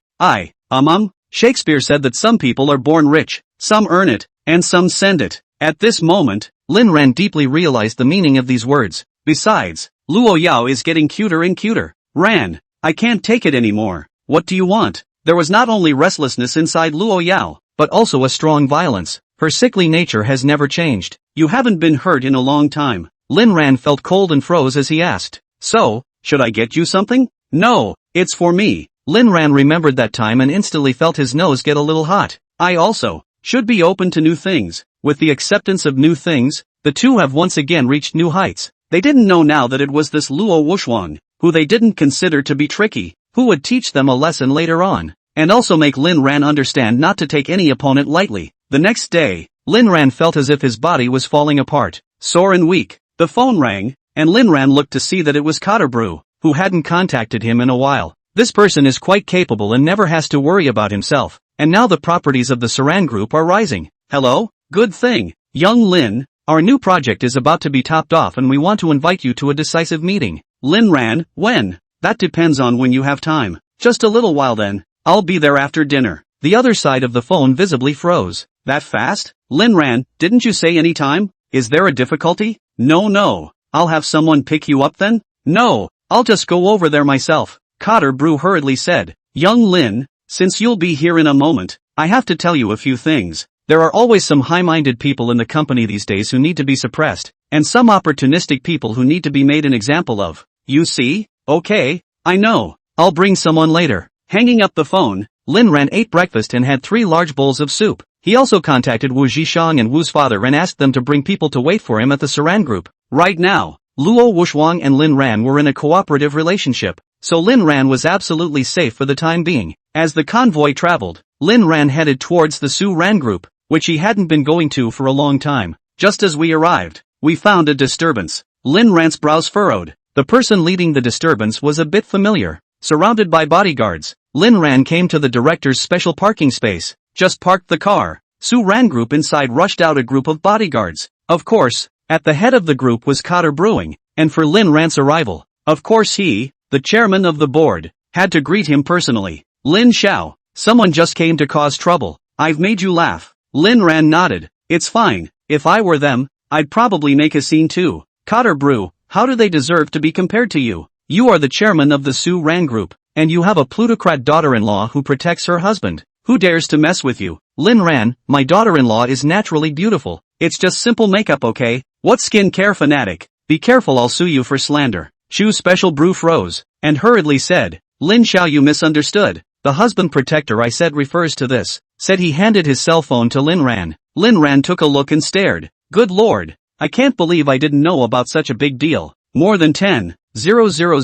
Shakespeare said that some people are born rich, some earn it, and some send it. At this moment, Lin Ran deeply realized the meaning of these words. Besides, Luo Yao is getting cuter and cuter. Ran. I can't take it anymore. What do you want? There was not only restlessness inside Luo Yao, but also a strong violence. Her sickly nature has never changed. You haven't been hurt in a long time. Lin Ran felt cold and froze as he asked. So, should I get you something? No, it's for me. Lin Ran remembered that time and instantly felt his nose get a little hot. I also should be open to new things. With the acceptance of new things, the two have once again reached new heights. They didn't know now that it was this Luo Wuxuang, who they didn't consider to be tricky, who would teach them a lesson later on, and also make Lin Ran understand not to take any opponent lightly. The next day, Lin Ran felt as if his body was falling apart, sore and weak. The phone rang, and Lin Ran looked to see that it was Cotter, who hadn't contacted him in a while. This person is quite capable and never has to worry about himself, and now the properties of the Saran group are rising. Hello? Good thing. Young Lin, our new project is about to be topped off and we want to invite you to a decisive meeting. Lin Ran, when? That depends on when you have time. Just a little while then. I'll be there after dinner. The other side of the phone visibly froze. That fast? Lin Ran, didn't you say any time? Is there a difficulty? No. I'll have someone pick you up then? No, I'll just go over there myself. Cotter hurriedly said. Young Lin, since you'll be here in a moment, I have to tell you a few things. There are always some high-minded people in the company these days who need to be suppressed, and some opportunistic people who need to be made an example of. You see? Okay, I know. I'll bring someone later. Hanging up the phone, Lin Ran ate breakfast and had 3 large bowls of soup. He also contacted Wu Zhishang and Wu's father and asked them to bring people to wait for him at the Saran group. Right now, Luo Wuxuang and Lin Ran were in a cooperative relationship, so Lin Ran was absolutely safe for the time being. As the convoy traveled, Lin Ran headed towards the Su Ran group, which he hadn't been going to for a long time. Just as we arrived, we found a disturbance. Lin Ran's brows furrowed. The person leading the disturbance was a bit familiar. Surrounded by bodyguards, Lin Ran came to the director's special parking space. Just parked the car. Su Ran group inside rushed out a group of bodyguards. Of course, at the head of the group was Cotter Brewing, and for Lin Ran's arrival, of course he, the chairman of the board, had to greet him personally. Lin Xiao, someone just came to cause trouble. I've made you laugh. Lin Ran nodded. It's fine. If I were them, I'd probably make a scene too. Cotter how do they deserve to be compared to you? You are the chairman of the Su Ran group, and you have a plutocrat daughter-in-law who protects her husband. Who dares to mess with you? Lin Ran, my daughter-in-law is naturally beautiful. It's just simple makeup, okay? What skincare fanatic? Be careful, I'll sue you for slander. Chu's special brew froze, and hurriedly said, Lin Xiao, you misunderstood. The husband protector I said refers to this. Said he handed his cell phone to Lin Ran. Lin Ran took a look and stared. Good lord. I can't believe I didn't know about such a big deal. More than 10,000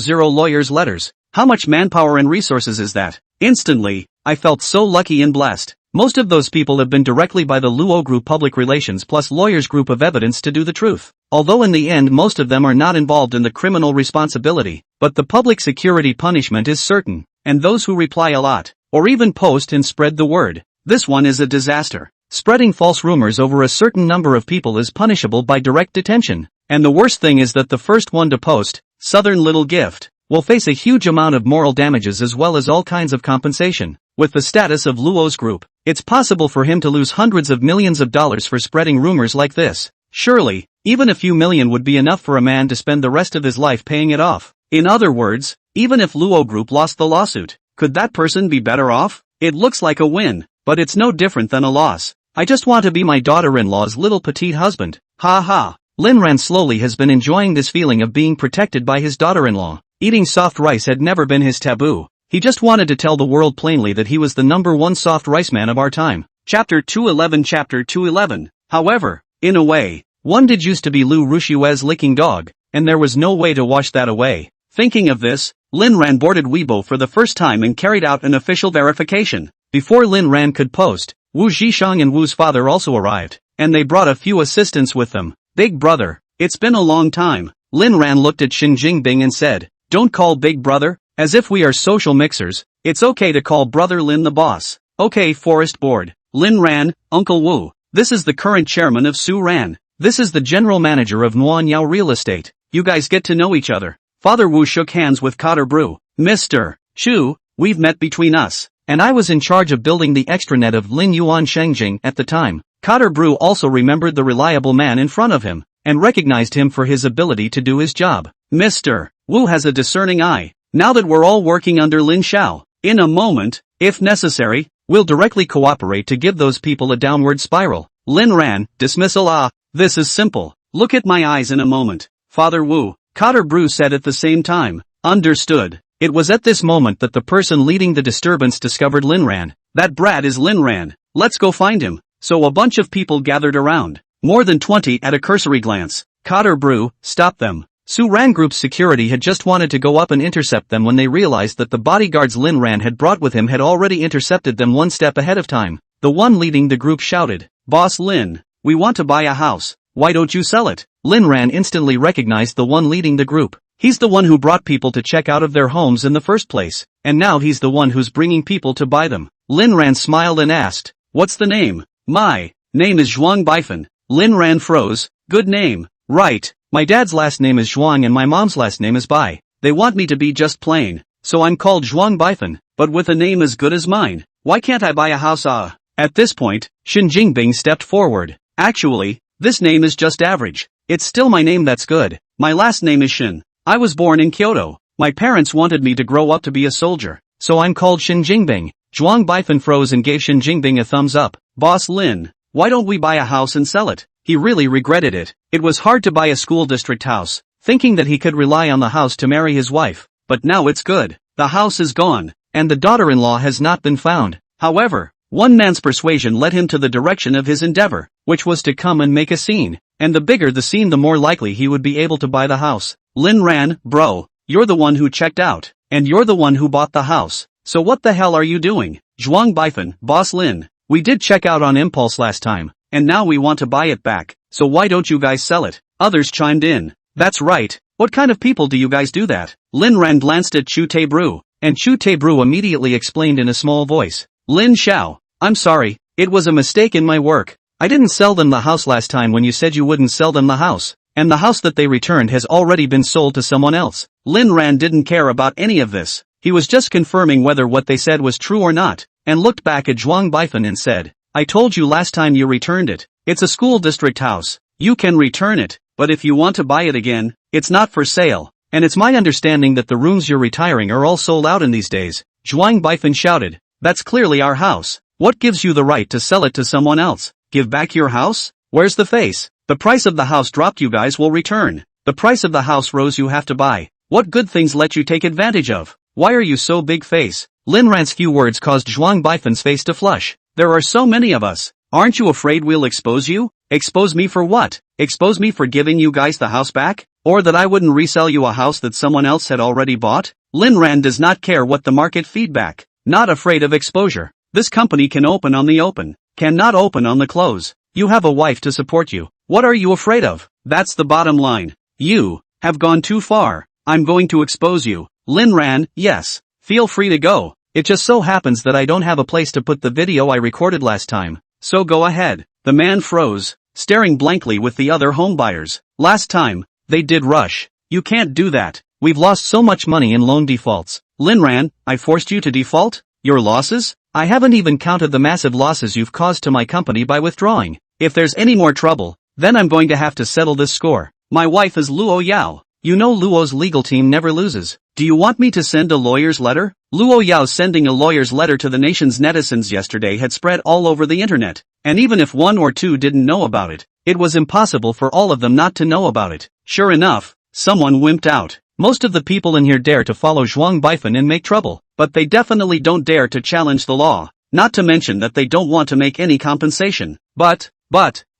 lawyers' letters. How much manpower and resources is that? Instantly, I felt so lucky and blessed. Most of those people have been directly by the Luo Group Public Relations plus Lawyers Group of Evidence to do the truth. Although in the end most of them are not involved in the criminal responsibility, but the public security punishment is certain, and those who reply a lot, or even post and spread the word. This one is a disaster. Spreading false rumors over a certain number of people is punishable by direct detention. And the worst thing is that the first one to post, Southern Little Gift, will face a huge amount of moral damages as well as all kinds of compensation. With the status of Luo's group, it's possible for him to lose hundreds of millions of dollars for spreading rumors like this. Surely, even a few million would be enough for a man to spend the rest of his life paying it off. In other words, even if Luo Group lost the lawsuit, could that person be better off? It looks like a win, but it's no different than a loss. I just want to be my daughter-in-law's little petite husband. Ha ha. Lin Ran slowly has been enjoying this feeling of being protected by his daughter-in-law. Eating soft rice had never been his taboo. He just wanted to tell the world plainly that he was the #1 soft rice man of our time. Chapter 211. However, in a way, one did used to be Lu Rushue's licking dog, and there was no way to wash that away. Thinking of this, Lin Ran boarded Weibo for the first time and carried out an official verification. Before Lin Ran could post, Wu Zhishang and Wu's father also arrived, and they brought a few assistants with them. Big brother, it's been a long time. Lin Ran looked at Xin Jingbing and said, don't call big brother, as if we are social mixers. It's okay to call brother Lin the boss. Okay, Forest Board. Lin Ran, Uncle Wu. This is the current chairman of Su Ran. This is the general manager of Nuanyao Real Estate. You guys get to know each other. Father Wu shook hands with Cotter Mr. Chu, we've met between us, and I was in charge of building the extranet of Lin Yuan Shengjing at the time. Cotter also remembered the reliable man in front of him, and recognized him for his ability to do his job. Mr. Wu has a discerning eye. Now that we're all working under Lin Xiao, in a moment, if necessary, we'll directly cooperate to give those people a downward spiral. Lin Ran, dismissal. This is simple. Look at my eyes in a moment. Father Wu, Cotter Brew said at the same time. Understood. It was at this moment that the person leading the disturbance discovered Lin Ran. That brat is Lin Ran. Let's go find him. So a bunch of people gathered around. More than 20 at a cursory glance. Cotter Brew, stop them. Su Ran Group's security had just wanted to go up and intercept them when they realized that the bodyguards Lin Ran had brought with him had already intercepted them one step ahead of time. The one leading the group shouted, Boss Lin, we want to buy a house. Why don't you sell it? Lin Ran instantly recognized the one leading the group. He's the one who brought people to check out of their homes in the first place, and now he's the one who's bringing people to buy them. Lin Ran smiled and asked, what's the name? My name is Zhuang Baifan. Lin Ran froze. Good name. Right. My dad's last name is Zhuang and my mom's last name is Bai. They want me to be just plain, so I'm called Zhuang Baifan, but with a name as good as mine. Why can't I buy a house? At this point, Xin Jingbing stepped forward. Actually, this name is just average. It's still my name that's good. My last name is Xin. I was born in Kyoto. My parents wanted me to grow up to be a soldier, so I'm called Xin Jingbing. Zhuang Baifan froze and gave Xin Jingbing a thumbs up. Boss Lin, why don't we buy a house and sell it? He really regretted it. It was hard to buy a school district house, thinking that he could rely on the house to marry his wife. But now it's good. The house is gone, and the daughter-in-law has not been found. However, one man's persuasion led him to the direction of his endeavor, which was to come and make a scene. And the bigger the scene, the more likely he would be able to buy the house. Lin Ran, bro, you're the one who checked out, and you're the one who bought the house. So what the hell are you doing? Zhuang Baifan, Boss Lin, we did check out on impulse last time, and now we want to buy it back, so why don't you guys sell it? Others chimed in. That's right. What kind of people do you guys do that? Lin Ran glanced at Chu Taebru, and Chu Taebru immediately explained in a small voice. Lin Xiao, I'm sorry, it was a mistake in my work. I didn't sell them the house last time when you said you wouldn't sell them the house, and the house that they returned has already been sold to someone else. Lin Ran didn't care about any of this. He was just confirming whether what they said was true or not, and looked back at Zhuang Baifan and said, I told you last time you returned it. It's a school district house. You can return it, but if you want to buy it again, it's not for sale, and it's my understanding that the rooms you're retiring are all sold out in these days. Zhuang Baifan shouted, that's clearly our house. What gives you the right to sell it to someone else? Give back your house? Where's the face? The price of the house dropped, you guys will return. The price of the house rose, you have to buy. What good things let you take advantage of? Why are you so big face? Lin Ran's few words caused Zhuang Baifan's face to flush. There are so many of us. Aren't you afraid we'll expose you? Expose me for what? Expose me for giving you guys the house back? Or that I wouldn't resell you a house that someone else had already bought? Lin Ran does not care what the market feedback. Not afraid of exposure. This company can open on the open. Cannot open on the close. You have a wife to support you. What are you afraid of? That's the bottom line. You have gone too far. I'm going to expose you. Lin Ran, yes. Feel free to go. It just so happens that I don't have a place to put the video I recorded last time. So go ahead. The man froze, staring blankly with the other homebuyers. Last time, they did rush. You can't do that. We've lost so much money in loan defaults. Lin Ran, I forced you to default? Your losses? I haven't even counted the massive losses you've caused to my company by withdrawing. If there's any more trouble, then I'm going to have to settle this score. My wife is Luo Yao. You know Luo's legal team never loses. Do you want me to send a lawyer's letter? Luo Yao sending a lawyer's letter to the nation's netizens yesterday had spread all over the internet. And even if one or two didn't know about it, it was impossible for all of them not to know about it. Sure enough, someone wimped out. Most of the people in here dare to follow Zhuang Baifan and make trouble, but they definitely don't dare to challenge the law. Not to mention that they don't want to make any compensation. But,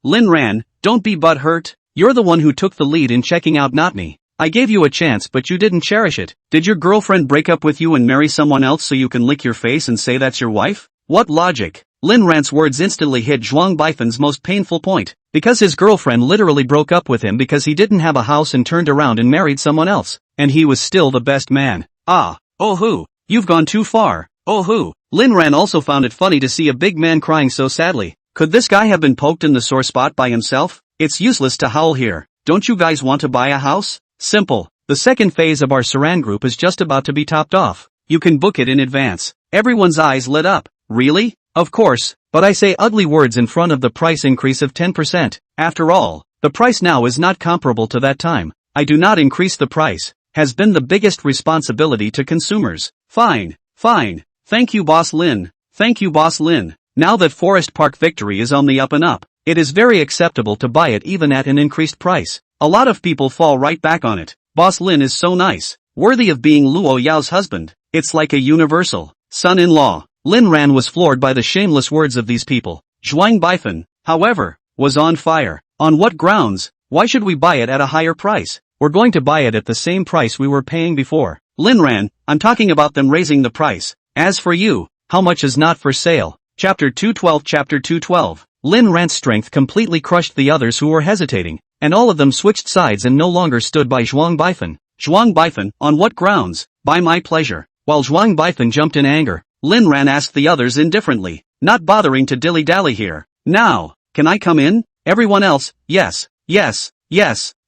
Lin Ran, don't be butthurt. You're the one who took the lead in checking out, not me. I gave you a chance but you didn't cherish it. Did your girlfriend break up with you and marry someone else so you can lick your face and say that's your wife? What logic? Lin Ran's words instantly hit Zhuang Baifan's most painful point, because his girlfriend literally broke up with him because he didn't have a house and turned around and married someone else, and he was still the best man. You've gone too far. Lin Ran also found it funny to see a big man crying so sadly. Could this guy have been poked in the sore spot by himself? It's useless to howl here. Don't you guys want to buy a house? Simple. The second phase of our Saran group is just about to be topped off. You can book it in advance. Everyone's eyes lit up. Really? Of course, but I say ugly words in front of the price increase of 10%. After all, the price now is not comparable to that time. I do not increase the price, has been the biggest responsibility to consumers. Fine. Thank you Boss Lin. Thank you Boss Lin. Now that Forest Park Victory is on the up and up, it is very acceptable to buy it even at an increased price. A lot of people fall right back on it. Boss Lin is so nice. Worthy of being Luo Yao's husband. It's like a universal son-in-law. Lin Ran was floored by the shameless words of these people. Zhuang Baifan, however, was on fire. On what grounds? Why should we buy it at a higher price? We're going to buy it at the same price we were paying before. Lin Ran, I'm talking about them raising the price. As for you, how much is not for sale? Chapter 212. Lin Ran's strength completely crushed the others who were hesitating, and all of them switched sides and no longer stood by Zhuang Baifan. Zhuang Baifan, on what grounds? By my pleasure. While Zhuang Baifan jumped in anger, Lin Ran asked the others indifferently, not bothering to dilly-dally here. Now, can I come in? Everyone else, yes,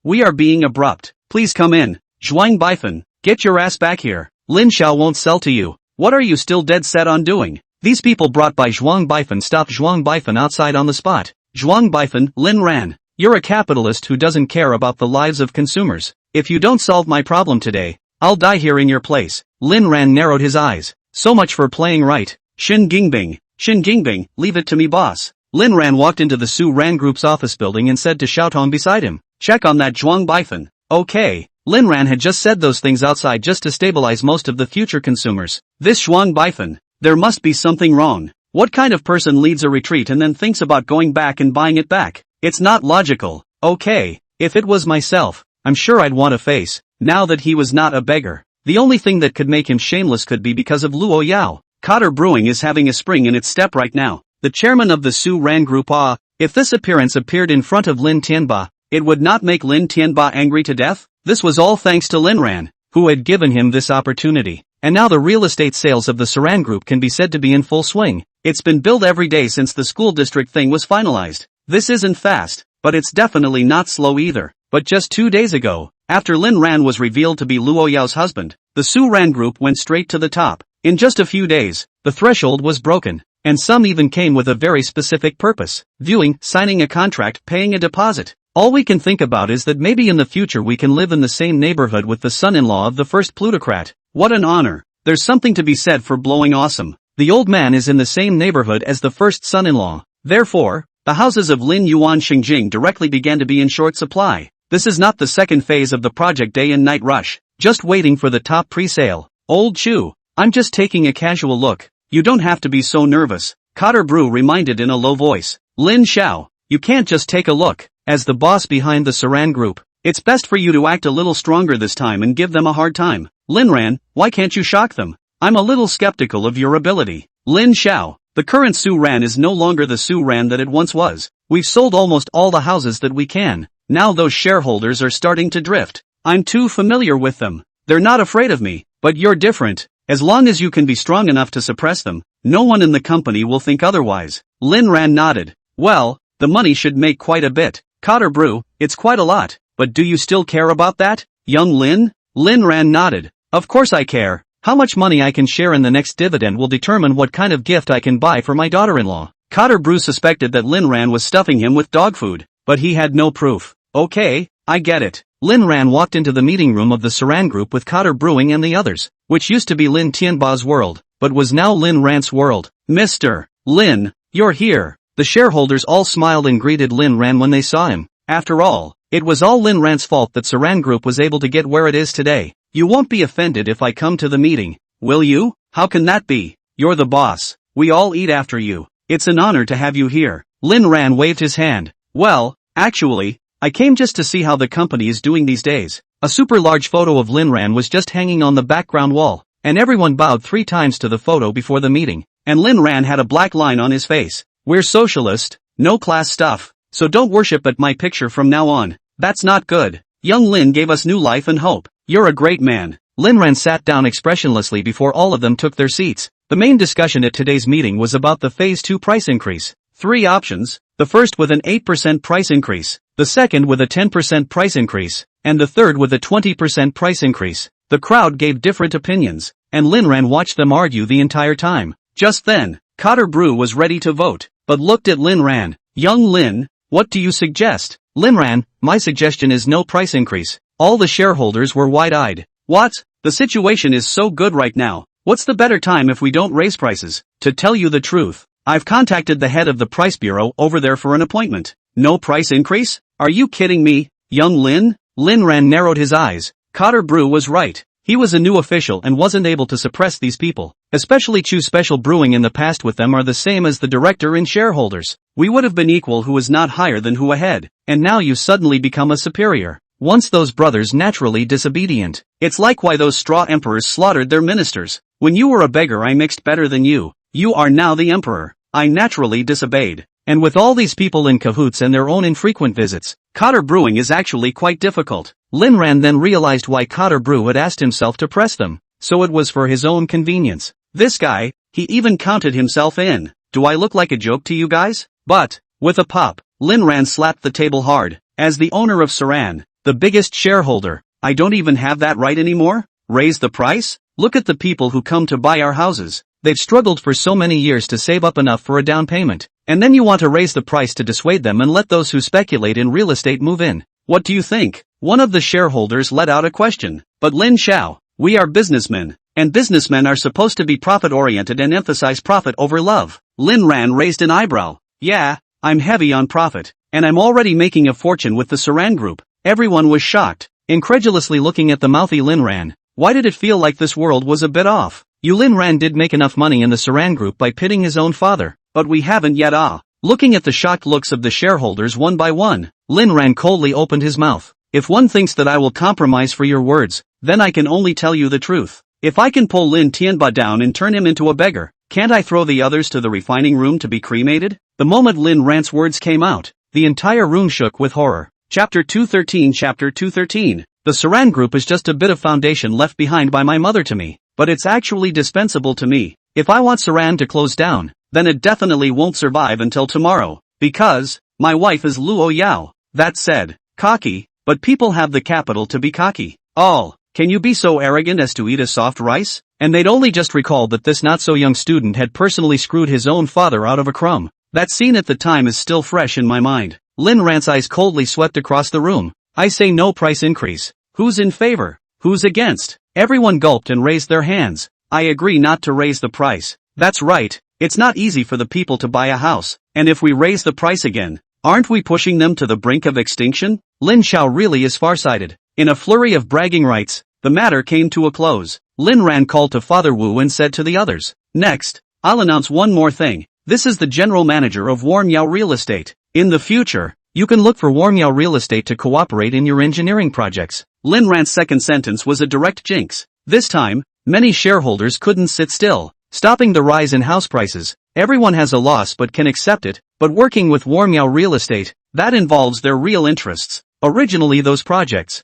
we are being abrupt. Please come in. Zhuang Baifan, get your ass back here. Lin Xiao won't sell to you. What are you still dead set on doing? These people brought by Zhuang Baifan stopped Zhuang Baifan outside on the spot. Zhuang Baifan, Lin Ran, you're a capitalist who doesn't care about the lives of consumers. If you don't solve my problem today, I'll die here in your place. Lin Ran narrowed his eyes. So much for playing right. Shin Gingbing, leave it to me boss. Lin Ran walked into the Su Ran Group's office building and said to Xiaotong beside him, check on that Zhuang Baifan. Okay. Lin Ran had just said those things outside just to stabilize most of the future consumers. This Zhuang Baifan, there must be something wrong. What kind of person leads a retreat and then thinks about going back and buying it back? It's not logical. Okay, if it was myself, I'm sure I'd want a face, now that he was not a beggar. The only thing that could make him shameless could be because of Luo Yao. Cotter Brewing is having a spring in its step right now. The chairman of the Su Ran Group if this appearance appeared in front of Lin Tianba, it would not make Lin Tianba angry to death? This was all thanks to Lin Ran, who had given him this opportunity. And now the real estate sales of the Saran Group can be said to be in full swing. It's been billed every day since the school district thing was finalized. This isn't fast, but it's definitely not slow either. But just 2 days ago, after Lin Ran was revealed to be Luo Yao's husband, the Su Ran Group went straight to the top. In just a few days, the threshold was broken, and some even came with a very specific purpose. Viewing, signing a contract, paying a deposit. All we can think about is that maybe in the future we can live in the same neighborhood with the son-in-law of the first plutocrat. What an honor. There's something to be said for blowing awesome. The old man is in the same neighborhood as the first son-in-law. Therefore, the houses of Lin Yuan Xingjing directly began to be in short supply. This is not the second phase of the project day and night rush, just waiting for the top pre-sale. Old Chu, I'm just taking a casual look. You don't have to be so nervous. Cotter Brew reminded in a low voice. Lin Xiao, you can't just take a look. As the boss behind the Saran Group, it's best for you to act a little stronger this time and give them a hard time. Lin Ran, why can't you shock them? I'm a little skeptical of your ability. Lin Xiao, the current Su Ran is no longer the Su Ran that it once was. We've sold almost all the houses that we can. Now those shareholders are starting to drift. I'm too familiar with them. They're not afraid of me, but you're different. As long as you can be strong enough to suppress them, no one in the company will think otherwise. Lin Ran nodded. Well, the money should make quite a bit. Cotter Brew, it's quite a lot, but do you still care about that, young Lin? Lin Ran nodded. Of course I care. How much money I can share in the next dividend will determine what kind of gift I can buy for my daughter-in-law. Cotter Brew suspected that Lin Ran was stuffing him with dog food, but he had no proof. Okay, I get it. Lin Ran walked into the meeting room of the Saran Group with Cotter Brewing and the others, which used to be Lin Tianba's world, but was now Lin Ran's world. Mr. Lin, you're here. The shareholders all smiled and greeted Lin Ran when they saw him. After all, it was all Lin Ran's fault that Saran Group was able to get where it is today. You won't be offended if I come to the meeting, will you? How can that be? You're the boss. We all eat after you. It's an honor to have you here. Lin Ran waved his hand. Well, actually, I came just to see how the company is doing these days. A super large photo of Lin Ran was just hanging on the background wall, and everyone bowed 3 times to the photo before the meeting, and Lin Ran had a black line on his face. We're socialist, no class stuff, so don't worship at my picture from now on. That's not good. Young Lin gave us new life and hope. You're a great man. Lin Ran sat down expressionlessly before all of them took their seats. The main discussion at today's meeting was about the Phase 2 price increase. 3 options, the first with an 8% price increase, the second with a 10% price increase, and the third with a 20% price increase. The crowd gave different opinions, and Lin Ran watched them argue the entire time. Just then, Cotter Brew was ready to vote, but looked at Lin Ran. Young Lin, what do you suggest? Lin Ran, my suggestion is no price increase. All the shareholders were wide-eyed. What? The situation is so good right now. What's the better time if we don't raise prices? To tell you the truth, I've contacted the head of the price bureau over there for an appointment. No price increase? Are you kidding me? Young Lin? Lin Ran narrowed his eyes. Cotter Brew was right. He was a new official and wasn't able to suppress these people. Especially Chu Special Brewing in the past with them are the same as the director and shareholders. We would have been equal who is not higher than who ahead. And now you suddenly become a superior. Once those brothers naturally disobedient. It's like why those straw emperors slaughtered their ministers. When you were a beggar I mixed better than you. You are now the emperor. I naturally disobeyed. And with all these people in cahoots and their own infrequent visits, Cotter Brewing is actually quite difficult. Lin Ran then realized why Cotter Brew had asked himself to press them. So it was for his own convenience. This guy, he even counted himself in. Do I look like a joke to you guys? But, with a pop, Lin Ran slapped the table hard. As the owner of Saran, the biggest shareholder, I don't even have that right anymore? Raise the price? Look at the people who come to buy our houses. They've struggled for so many years to save up enough for a down payment. And then you want to raise the price to dissuade them and let those who speculate in real estate move in. What do you think? One of the shareholders let out a question. But Lin Xiao, we are businessmen, and businessmen are supposed to be profit-oriented and emphasize profit over love. Lin Ran raised an eyebrow. Yeah, I'm heavy on profit, and I'm already making a fortune with the Saran Group. Everyone was shocked, incredulously looking at the mouthy Lin Ran. Why did it feel like this world was a bit off? Lin Ran did make enough money in the Saran Group by pitting his own father, but we haven't yet. Looking at the shocked looks of the shareholders one by one, Lin Ran coldly opened his mouth. If one thinks that I will compromise for your words, then I can only tell you the truth. If I can pull Lin Tianba down and turn him into a beggar, can't I throw the others to the refining room to be cremated? The moment Lin Ran's words came out, the entire room shook with horror. Chapter 213. Chapter 213. The Saran Group is just a bit of foundation left behind by my mother to me, but it's actually dispensable to me. If I want Saran to close down, then it definitely won't survive until tomorrow, because my wife is Luo Yao. That said, cocky, but people have the capital to be cocky. Can you be so arrogant as to eat a soft rice? And they'd only just recalled that this not-so-young student had personally screwed his own father out of a crumb. That scene at the time is still fresh in my mind. Lin Ran's eyes coldly swept across the room. I say no price increase. Who's in favor? Who's against? Everyone gulped and raised their hands. I agree not to raise the price. That's right, it's not easy for the people to buy a house, and if we raise the price again, aren't we pushing them to the brink of extinction? Lin Xiao really is farsighted. In a flurry of bragging rights, the matter came to a close. Lin Ran called to Father Wu and said to the others, next, I'll announce one more thing. This is the general manager of Warmiao Real Estate. In the future, you can look for Warmiao Real Estate to cooperate in your engineering projects. Lin Ran's second sentence was a direct jinx. This time, many shareholders couldn't sit still, stopping the rise in house prices. Everyone has a loss but can accept it, but working with Warmiao Real Estate, that involves their real interests. Originally those projects,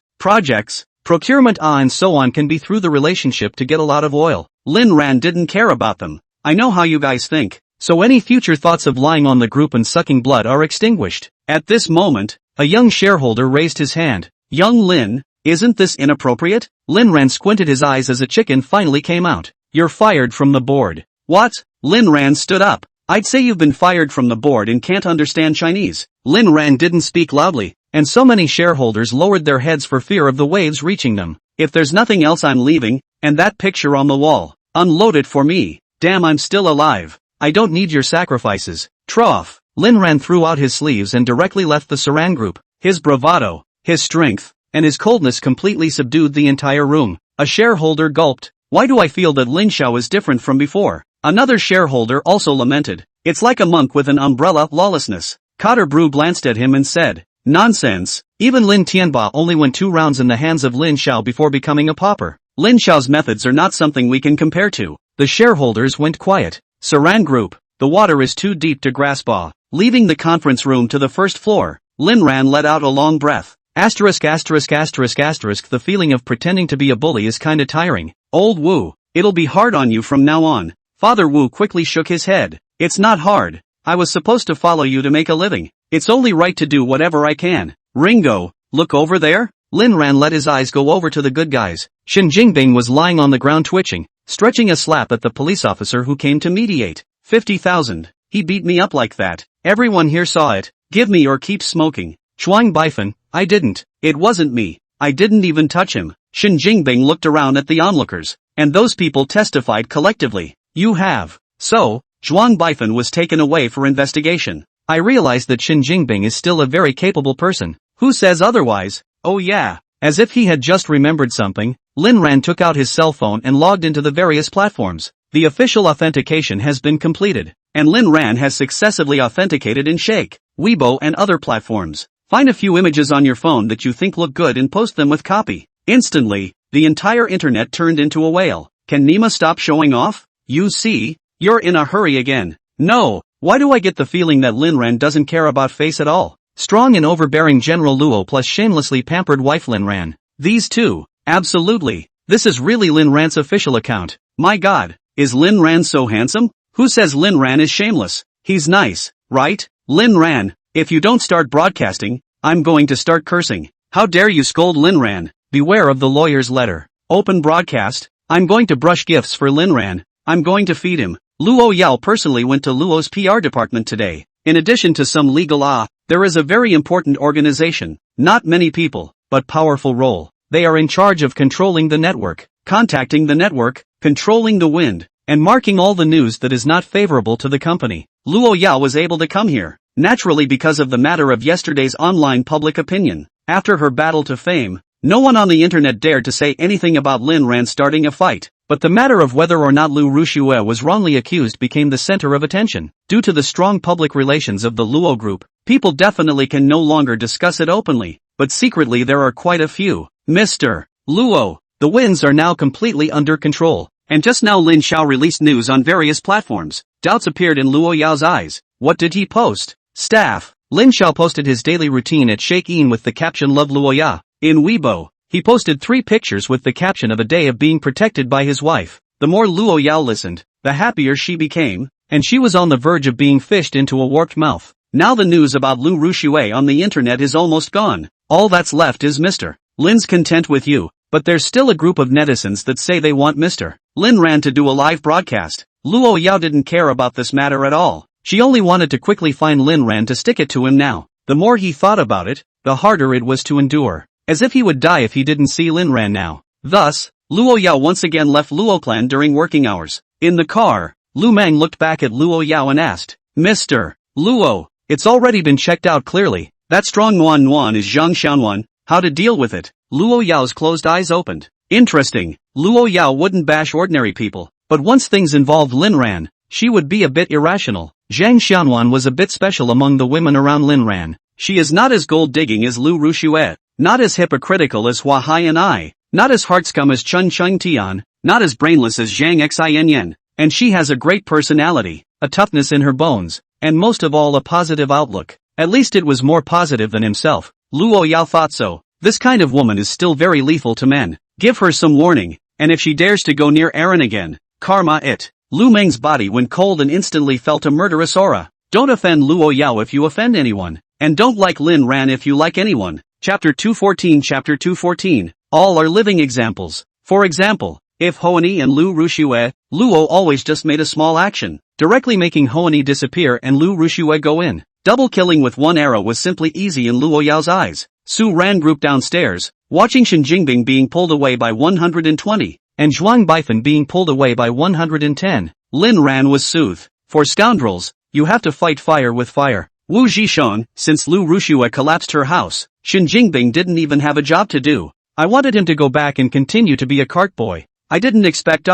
procurement and so on can be through the relationship to get a lot of oil. Lin Ran didn't care about them. I know how you guys think, so any future thoughts of lying on the group and sucking blood are extinguished. At this moment, a young shareholder raised his hand. Young Lin, isn't this inappropriate? Lin Ran squinted his eyes as a chicken finally came out. You're fired from the board. What? Lin Ran stood up. I'd say you've been fired from the board and can't understand Chinese. Lin Ran didn't speak loudly, and so many shareholders lowered their heads for fear of the waves reaching them. If there's nothing else I'm leaving, and that picture on the wall, unload it for me. Damn, I'm still alive. I don't need your sacrifices. Trough. Lin Ran threw out his sleeves and directly left the Saran Group. His bravado, his strength, and his coldness completely subdued the entire room. A shareholder gulped. Why do I feel that Lin Xiao is different from before? Another shareholder also lamented. It's like a monk with an umbrella, lawlessness. Cotter Brew glanced at him and said, nonsense. Even Lin Tianba only went 2 rounds in the hands of Lin Xiao before becoming a pauper. Lin Xiao's methods are not something we can compare to. The shareholders went quiet. Saran Group, the water is too deep to grasp. Leaving the conference room to the first floor, Lin Ran let out a long breath. The feeling of pretending to be a bully is kinda tiring. Old Wu, it'll be hard on you from now on. Father Wu quickly shook his head. It's not hard. I was supposed to follow you to make a living. It's only right to do whatever I can. Ringo, look over there. Lin Ran let his eyes go over to the good guys. Shen Jingbing was lying on the ground twitching, stretching a slap at the police officer who came to mediate. 50,000. He beat me up like that. Everyone here saw it. Give me or keep smoking. Chuang Bifan, I didn't. It wasn't me. I didn't even touch him. Shin Jingbing looked around at the onlookers, and those people testified collectively. You have. So, Zhuang Baifan was taken away for investigation. I realized that Shin Jingbing is still a very capable person. Who says otherwise? Oh yeah. As if he had just remembered something, Lin Ran took out his cell phone and logged into the various platforms. The official authentication has been completed, and Lin Ran has successively authenticated in Shake, Weibo and other platforms. Find a few images on your phone that you think look good and post them with copy. Instantly, the entire internet turned into a whale. Can Nima stop showing off? You see, you're in a hurry again. No, why do I get the feeling that Lin Ran doesn't care about face at all? Strong and overbearing General Luo plus shamelessly pampered wife Lin Ran. These two, absolutely. This is really Lin Ran's official account. My god, is Lin Ran so handsome? Who says Lin Ran is shameless? He's nice, right? Lin Ran, if you don't start broadcasting, I'm going to start cursing. How dare you scold Lin Ran? Beware of the lawyer's letter. Open broadcast. I'm going to brush gifts for Lin Ran. I'm going to feed him. Luo Yao personally went to Luo's PR department today. In addition to some legal there is a very important organization, not many people, but powerful role. They are in charge of controlling the network, contacting the network, controlling the wind, and marking all the news that is not favorable to the company. Luo Yao was able to come here, naturally because of the matter of yesterday's online public opinion. After her battle to fame, no one on the internet dared to say anything about Lin Ran starting a fight. But the matter of whether or not Lu Rushue was wrongly accused became the center of attention. Due to the strong public relations of the Luo group, people definitely can no longer discuss it openly, but secretly there are quite a few. Mr. Luo, the winds are now completely under control. And just now Lin Xiao released news on various platforms. Doubts appeared in Luo Yao's eyes. What did he post? Staff. Lin Xiao posted his daily routine at Shake-in with the caption Love Luo Ya. In Weibo, he posted 3 pictures with the caption of a day of being protected by his wife. The more Luo Yao listened, the happier she became, and she was on the verge of being fished into a warped mouth. Now the news about Lu Rushue on the internet is almost gone. All that's left is Mr. Lin's content with you, but there's still a group of netizens that say they want Mr. Lin Ran to do a live broadcast. Luo Yao didn't care about this matter at all. She only wanted to quickly find Lin Ran to stick it to him now. The more he thought about it, the harder it was to endure. As if he would die if he didn't see Lin Ran now. Thus, Luo Yao once again left Luo clan during working hours. In the car, Lu Meng looked back at Luo Yao and asked, Mr. Luo, it's already been checked out clearly. That strong Nuan Nuan is Zhang Xiaonuan. How to deal with it? Luo Yao's closed eyes opened. Interesting. Luo Yao wouldn't bash ordinary people, but once things involved Lin Ran, she would be a bit irrational. Zhang Xiaonuan was a bit special among the women around Lin Ran. She is not as gold-digging as Lu Rushue. Not as hypocritical as Hua Hai and I, not as heart-scum as Chun Chung Tian, not as brainless as Zhang Xin. And she has a great personality, a toughness in her bones, and most of all a positive outlook. At least it was more positive than himself. Luo Yao thought so. This kind of woman is still very lethal to men. Give her some warning, and if she dares to go near Aaron again, karma it. Lu Meng's body went cold and instantly felt a murderous aura. Don't offend Luo Yao if you offend anyone, and don't like Lin Ran if you like anyone. Chapter 214 Chapter 214, all are living examples. For example, if Hoani and Lu Rushue, Luo always just made a small action, directly making Hoani disappear and Lu Rushue go in. Double killing with one arrow was simply easy in Luo Yao's eyes. Su ran group downstairs, watching Shin Jingbing being pulled away by 120, and Zhuang Baifan being pulled away by 110. Lin Ran was soothed. For scoundrels, you have to fight fire with fire. Wu Zhishon, since Lu Rushue collapsed her house, Shin Jingbing didn't even have a job to do. I wanted him to go back and continue to be a cart boy. I didn't expect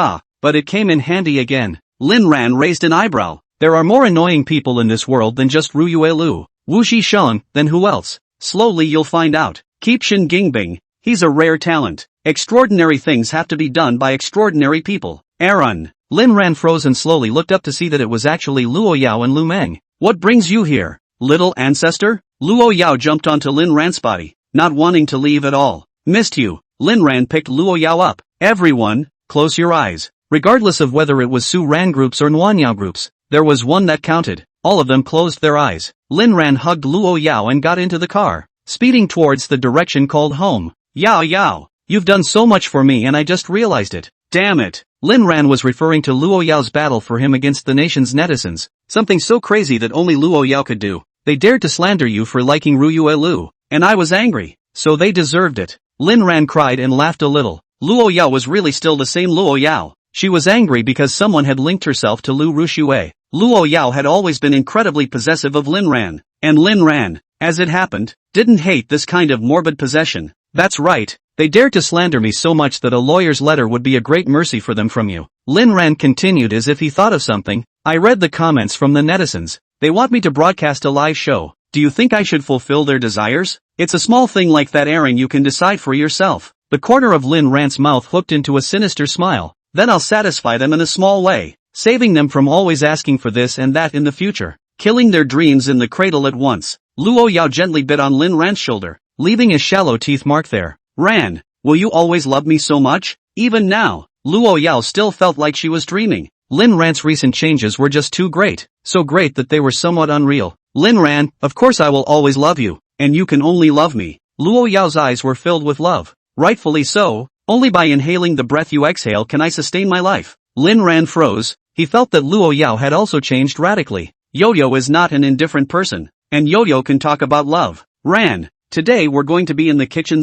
but it came in handy again. Lin Ran raised an eyebrow. There are more annoying people in this world than just Ruyue Lu. Wu Zhishon, then who else? Slowly you'll find out. Keep Shin Jingbing. He's a rare talent. Extraordinary things have to be done by extraordinary people. Aaron. Lin Ran froze and slowly looked up to see that it was actually Luo Yao and Lu Meng. What brings you here, little ancestor? Luo Yao jumped onto Lin Ran's body, not wanting to leave at all. Missed you. Lin Ran picked Luo Yao up. Everyone, close your eyes. Regardless of whether it was Su Ran groups or Nuan Yao groups, there was one that counted. All of them closed their eyes. Lin Ran hugged Luo Yao and got into the car, speeding towards the direction called home. Yao Yao, you've done so much for me and I just realized it. Damn it. Lin Ran was referring to Luo Yao's battle for him against the nation's netizens, something so crazy that only Luo Yao could do. They dared to slander you for liking Ruyue Lu, and I was angry, so they deserved it. Lin Ran cried and laughed a little. Luo Yao was really still the same Luo Yao. She was angry because someone had linked herself to Lu Ruxue. Luo Yao had always been incredibly possessive of Lin Ran, and Lin Ran, as it happened, didn't hate this kind of morbid possession. That's right, they dared to slander me so much that a lawyer's letter would be a great mercy for them from you. Lin Ran continued as if he thought of something. I read the comments from the netizens. They want me to broadcast a live show. Do you think I should fulfill their desires? It's a small thing like that, Aaron, you can decide for yourself. The corner of Lin Ran's mouth hooked into a sinister smile. Then I'll satisfy them in a small way, saving them from always asking for this and that in the future, killing their dreams in the cradle at once. Luo Yao gently bit on Lin Ran's shoulder, leaving a shallow teeth mark there. Ran, will you always love me so much? Even now, Luo Yao still felt like she was dreaming. Lin Ran's recent changes were just too great, so great that they were somewhat unreal. Lin Ran, of course I will always love you, and you can only love me. Luo Yao's eyes were filled with love. Rightfully so, only by inhaling the breath you exhale can I sustain my life. Lin Ran froze. He felt that Luo Yao had also changed radically. Yo-Yo is not an indifferent person, and Yo-Yo can talk about love. Ran, today we're going to be in the kitchen.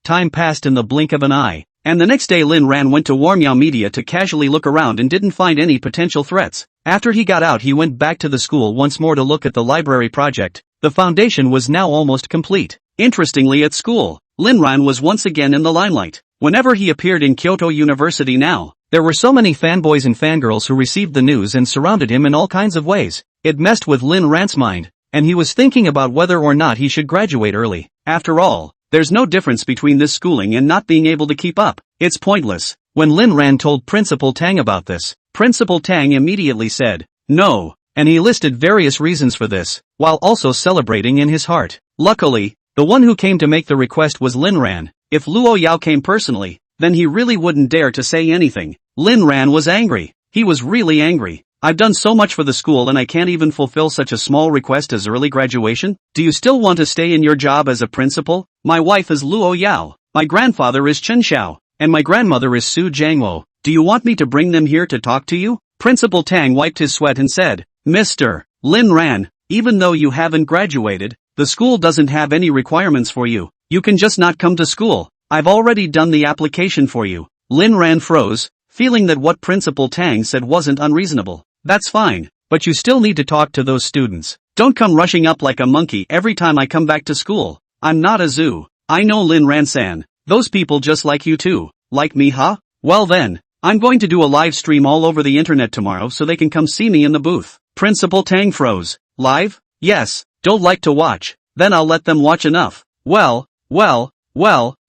Time passed in the blink of an eye, and the next day Lin Ran went to Warmiao Media to casually look around and didn't find any potential threats. After he got out, he went back to the school once more to look at the library project. The foundation was now almost complete. Interestingly, at school, Lin Ran was once again in the limelight. Whenever he appeared in Kyoto University now, there were so many fanboys and fangirls who received the news and surrounded him in all kinds of ways. It messed with Lin Ran's mind, and he was thinking about whether or not he should graduate early. After all, there's no difference between this schooling and not being able to keep up. It's pointless. When Lin Ran told Principal Tang about this, Principal Tang immediately said, no, and he listed various reasons for this, while also celebrating in his heart. Luckily, the one who came to make the request was Lin Ran. If Luo Yao came personally, then he really wouldn't dare to say anything. Lin Ran was angry. He was really angry. I've done so much for the school and I can't even fulfill such a small request as early graduation? Do you still want to stay in your job as a principal? My wife is Luo Yao. My grandfather is Chen Xiao. And my grandmother is Su Jiangwo. Do you want me to bring them here to talk to you? Principal Tang wiped his sweat and said, Mr. Lin Ran, even though you haven't graduated, the school doesn't have any requirements for you. You can just not come to school. I've already done the application for you. Lin Ran froze, feeling that what Principal Tang said wasn't unreasonable. That's fine, but you still need to talk to those students. Don't come rushing up like a monkey every time I come back to school. I'm not a zoo. I know Lin Ran-san. Those people just like you too. Like me, huh? Well then, I'm going to do a live stream all over the internet tomorrow so they can come see me in the booth. Principal Tang froze. Live? Yes, don't like to watch. Then I'll let them watch enough. Well, I'll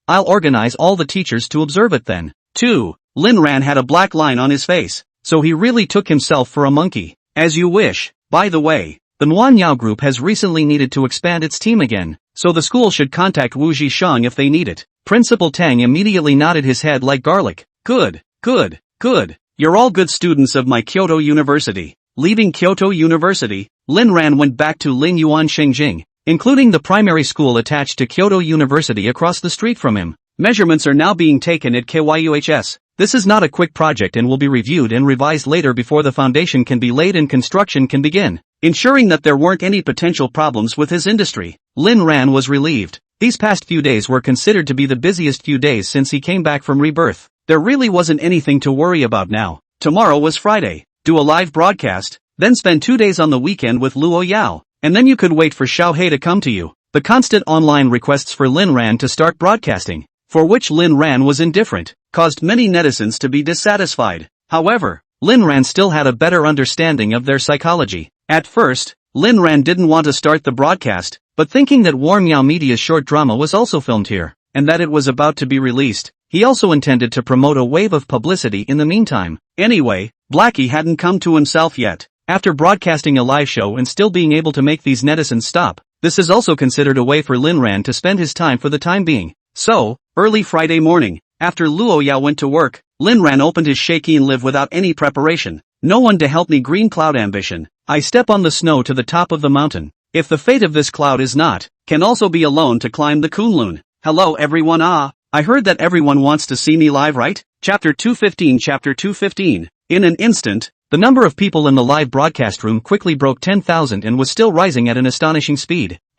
organize all the teachers to observe it then. 2. Lin Ran had a black line on his face, so he really took himself for a monkey. As you wish. By the way, the Manhwa group has recently needed to expand its team again, so the school should contact Wu Zhishang if they need it. Principal Tang immediately nodded his head like garlic. Good. You're all good students of my Kyoto University. Leaving Kyoto University, Lin Ran went back to Lingyuan Shengjing, including the primary school attached to Kyoto University across the street from him. Measurements are now being taken at KYUHS. This is not a quick project and will be reviewed and revised later before the foundation can be laid and construction can begin, ensuring that there weren't any potential problems with his industry. Lin Ran was relieved. These past few days were considered to be the busiest few days since he came back from rebirth. There really wasn't anything to worry about now. Tomorrow was Friday. Do a live broadcast, then spend 2 days on the weekend with Luo Yao, and then you could wait for Xiao He to come to you. The constant online requests for Lin Ran to start broadcasting, for which Lin Ran was indifferent, caused many netizens to be dissatisfied. However, Lin Ran still had a better understanding of their psychology. At first, Lin Ran didn't want to start the broadcast, but thinking that Warmiao Media's short drama was also filmed here, and that it was about to be released, he also intended to promote a wave of publicity in the meantime. Anyway, Blackie hadn't come to himself yet. After broadcasting a live show and still being able to make these netizens stop, this is also considered a way for Lin Ran to spend his time for the time being. So, early Friday morning, after Luo Yao went to work, Lin Ran opened his Shakin Live without any preparation. No one to help me, green cloud ambition. I step on the snow to the top of the mountain. If the fate of this cloud is not, can also be alone to climb the Kunlun. Hello everyone. I heard that everyone wants to see me live, right? Chapter 215. In an instant, the number of people in the live broadcast room quickly broke 10,000 and was still rising at an astonishing speed. ********.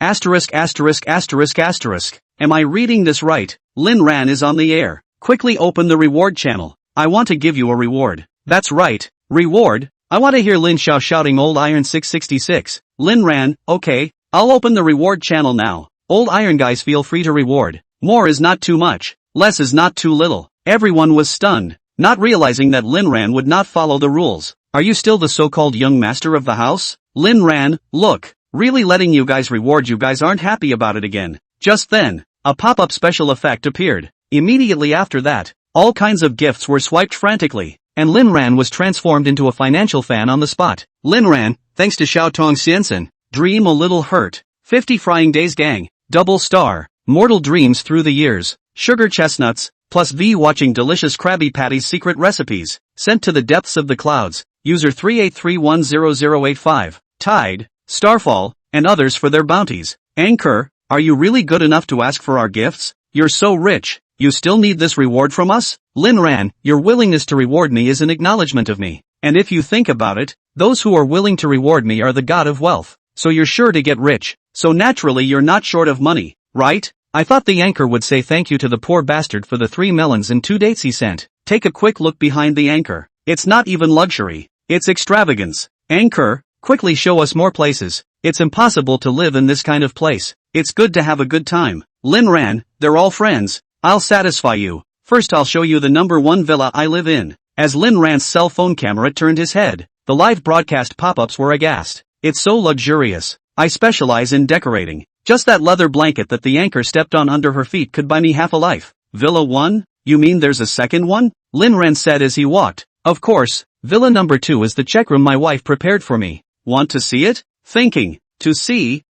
Am I reading this right? Lin Ran is on the air. Quickly open the reward channel. I want to give you a reward. That's right. Reward? I want to hear Lin Xiao shouting Old Iron 666. Lin Ran, okay. I'll open the reward channel now. Old Iron guys feel free to reward. More is not too much. Less is not too little. Everyone was stunned, not realizing that Lin Ran would not follow the rules. Are you still the so-called young master of the house? Lin Ran, look. Really letting you guys reward you guys aren't happy about it again. Just then, a pop-up special effect appeared. Immediately after that, all kinds of gifts were swiped frantically, and Lin Ran was transformed into a financial fan on the spot. Lin Ran, thanks to Xiao Tong Xiansen, Dream a Little Hurt, 50 Frying Days Gang, Double Star, Mortal Dreams Through the Years, Sugar Chestnuts, plus V watching delicious Krabby Patty's secret recipes, sent to the depths of the clouds, user 383100085, Tide, Starfall, and others for their bounties. Anchor, are you really good enough to ask for our gifts? You're so rich, you still need this reward from us? Lin Ran, your willingness to reward me is an acknowledgement of me. And if you think about it, those who are willing to reward me are the god of wealth. So you're sure to get rich. So naturally you're not short of money, right? I thought the anchor would say thank you to the poor bastard for the 3 melons and 2 dates he sent. Take a quick look behind the anchor. It's not even luxury. It's extravagance. Anchor, quickly show us more places. It's impossible to live in this kind of place. It's good to have a good time. Lin Ran, they're all friends. I'll satisfy you. First I'll show you the #1 villa I live in. As Lin Ran's cell phone camera turned his head, the live broadcast pop-ups were aghast. It's so luxurious. I specialize in decorating. Just that leather blanket that the anchor stepped on under her feet could buy me half a life. Villa 1? You mean there's a second one? Lin Ran said as he walked. Of course, Villa #2 is the check room my wife prepared for me. Want to see it? Thinking. To see.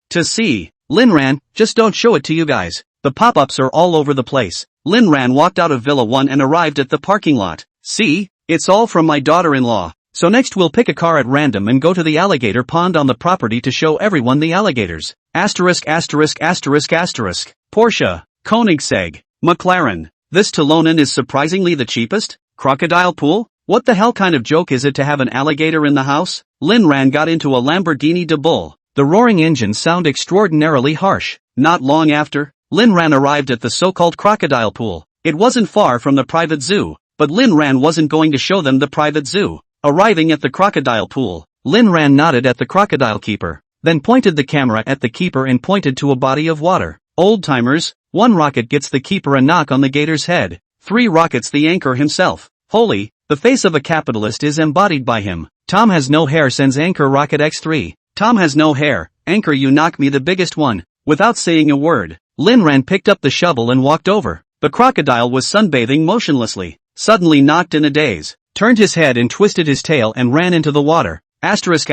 Lin Ran, just don't show it to you guys. The pop-ups are all over the place. Lin Ran walked out of Villa 1 and arrived at the parking lot. See? It's all from my daughter-in-law. So next we'll pick a car at random and go to the alligator pond on the property to show everyone the alligators. Asterisk. Porsche, Koenigsegg, McLaren. This Talonen is surprisingly the cheapest? Crocodile pool? What the hell kind of joke is it to have an alligator in the house? Lin Ran got into a Lamborghini de Bull. The roaring engines sound extraordinarily harsh. Not long after, Lin Ran arrived at the so-called crocodile pool. It wasn't far from the private zoo, but Lin Ran wasn't going to show them the private zoo. Arriving at the crocodile pool, Lin Ran nodded at the crocodile keeper, then pointed the camera at the keeper and pointed to a body of water. Old-timers, 1 rocket gets the keeper a knock on the gator's head, 3 rockets the anchor himself. Holy, the face of a capitalist is embodied by him. Tom has no hair sends anchor rocket X3. Tom has no hair, anchor you knock me the biggest one. Without saying a word, Lin Ran picked up the shovel and walked over. The crocodile was sunbathing motionlessly, suddenly knocked in a daze, turned his head and twisted his tail and ran into the water. Asterisk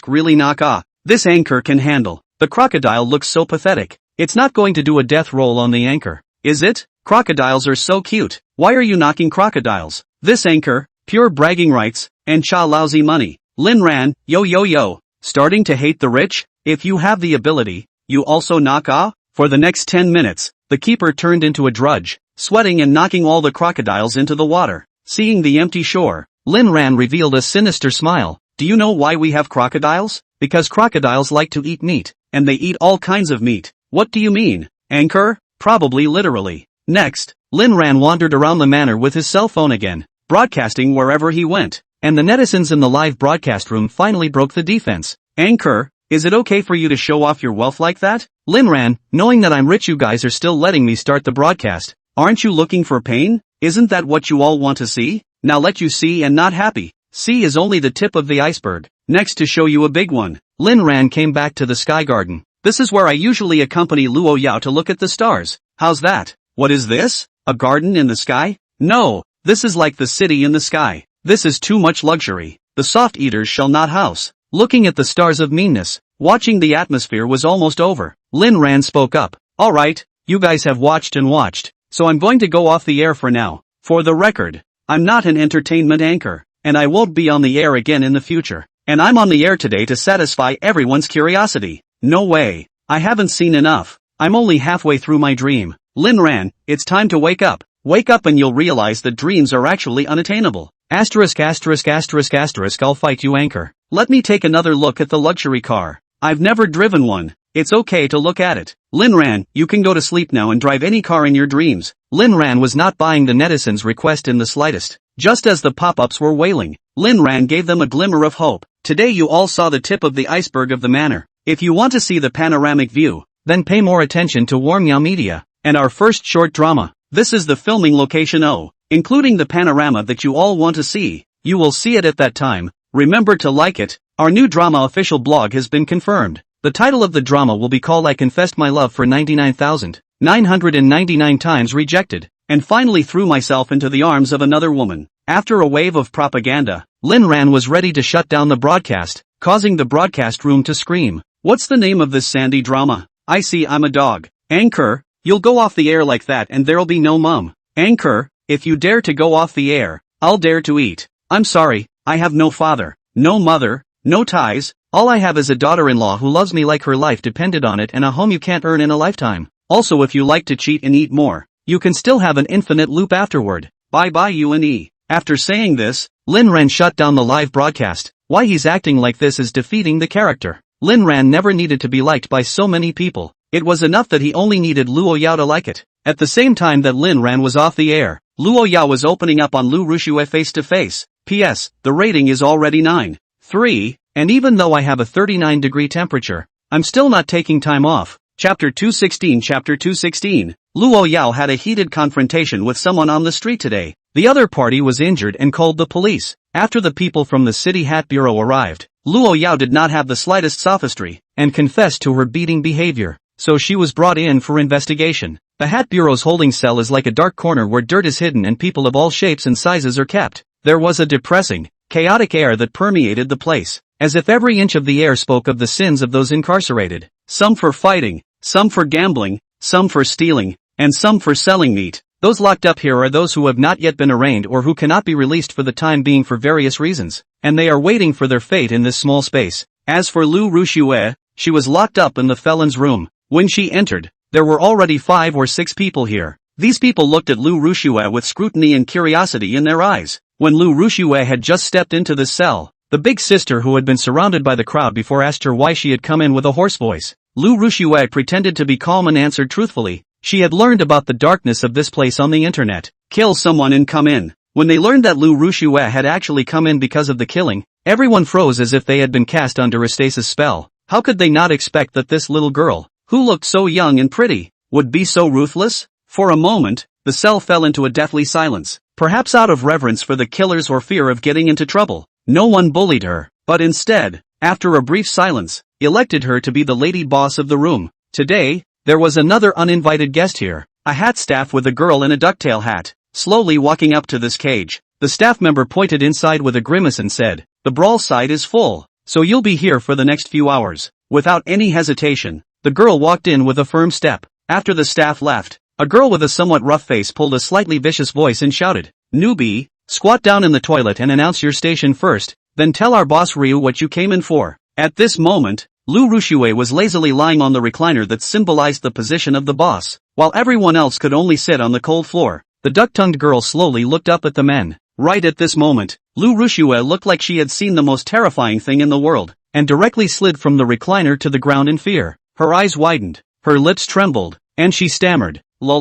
really knock this anchor can handle. The crocodile looks so pathetic. It's not going to do a death roll on the anchor, is it? Crocodiles are so cute. Why are you knocking crocodiles? This anchor, pure bragging rights, and cha lousy money. Lin Ran, yo. Starting to hate the rich? If you have the ability, you also knock ah? For the next 10 minutes, the keeper turned into a drudge, sweating and knocking all the crocodiles into the water. Seeing the empty shore, Lin Ran revealed a sinister smile. Do you know why we have crocodiles? Because crocodiles like to eat meat, and they eat all kinds of meat. What do you mean, anchor? Probably literally. Next, Lin Ran wandered around the manor with his cell phone again, broadcasting wherever he went, and the netizens in the live broadcast room finally broke the defense. Anchor, is it okay for you to show off your wealth like that? Lin Ran, knowing that I'm rich you guys are still letting me start the broadcast. Aren't you looking for pain? Isn't that what you all want to see? Now let you see and not happy. See is only the tip of the iceberg. Next to show you a big one. Lin Ran came back to the Sky Garden. This is where I usually accompany Luo Yao to look at the stars. How's that? What is this? A garden in the sky? No, this is like the city in the sky. This is too much luxury. The soft eaters shall not house. Looking at the stars of meanness, watching the atmosphere was almost over. Lin Ran spoke up. Alright, you guys have watched and watched, so I'm going to go off the air for now. For the record, I'm not an entertainment anchor, and I won't be on the air again in the future. And I'm on the air today to satisfy everyone's curiosity. No way. I haven't seen enough. I'm only halfway through my dream. Lin Ran, it's time to wake up. Wake up and you'll realize that dreams are actually unattainable. Asterisk, I'll fight you anchor. Let me take another look at the luxury car. I've never driven one. It's okay to look at it. Linran, you can go to sleep now and drive any car in your dreams. Linran was not buying the netizens' request in the slightest. Just as the pop-ups were wailing, Linran gave them a glimmer of hope. Today you all saw the tip of the iceberg of the manor. If you want to see the panoramic view, then pay more attention to Warm Meow Media, and our first short drama. This is the filming location O, including the panorama that you all want to see. You will see it at that time. Remember to like it. Our new drama official blog has been confirmed. The title of the drama will be called I Confessed My Love for 99,999 times rejected, and finally threw myself into the arms of another woman. After a wave of propaganda, Linran was ready to shut down the broadcast, causing the broadcast room to scream. What's the name of this sandy drama? I see I'm a dog. Anchor, you'll go off the air like that and there'll be no mum. Anchor, if you dare to go off the air, I'll dare to eat. I'm sorry, I have no father, no mother, no ties. All I have is a daughter-in-law who loves me like her life depended on it and a home you can't earn in a lifetime. Also, if you like to cheat and eat more, you can still have an infinite loop afterward. Bye-bye you and E. After saying this, Linran shut down the live broadcast. Why he's acting like this is defeating the character. Linran never needed to be liked by so many people. It was enough that he only needed Luo Yao to like it. At the same time that Linran was off the air, Luo Yao was opening up on Lu Rushue face-to-face. P.S. The rating is already 9.3. And even though I have a 39-degree temperature, I'm still not taking time off. Chapter 216. Chapter 216. Luo Yao had a heated confrontation with someone on the street today. The other party was injured and called the police. After the people from the city hat bureau arrived, Luo Yao did not have the slightest sophistry, and confessed to her beating behavior, so she was brought in for investigation. The hat bureau's holding cell is like a dark corner where dirt is hidden and people of all shapes and sizes are kept. There was a depressing, chaotic air that permeated the place, as if every inch of the air spoke of the sins of those incarcerated, some for fighting, some for gambling, some for stealing, and some for selling meat. Those locked up here are those who have not yet been arraigned or who cannot be released for the time being for various reasons, and they are waiting for their fate in this small space. As for Lu Rushue, she was locked up in the felon's room. When she entered, there were already 5 or 6 people here. These people looked at Lu Rushue with scrutiny and curiosity in their eyes. When Lu Rushue had just stepped into the cell, the big sister who had been surrounded by the crowd before asked her why she had come in with a hoarse voice. Lu Rushue pretended to be calm and answered truthfully. She had learned about the darkness of this place on the internet. Kill someone and come in. When they learned that Lu Rushue had actually come in because of the killing, everyone froze as if they had been cast under a stasis spell. How could they not expect that this little girl, who looked so young and pretty, would be so ruthless? For a moment, the cell fell into a deathly silence, perhaps out of reverence for the killers or fear of getting into trouble. No one bullied her, but instead, after a brief silence, elected her to be the lady boss of the room. Today, there was another uninvited guest here, a hat staff with a girl in a ducktail hat, slowly walking up to this cage. The staff member pointed inside with a grimace and said, "The brawl site is full, so you'll be here for the next few hours." Without any hesitation, the girl walked in with a firm step. After the staff left, a girl with a somewhat rough face pulled a slightly vicious voice and shouted, "Newbie, squat down in the toilet and announce your station first, then tell our boss Ryu what you came in for." At this moment, Lu Rushue was lazily lying on the recliner that symbolized the position of the boss, while everyone else could only sit on the cold floor. The duck-tongued girl slowly looked up at the men. Right at this moment, Lu Rushue looked like she had seen the most terrifying thing in the world, and directly slid from the recliner to the ground in fear. Her eyes widened, her lips trembled, and she stammered, The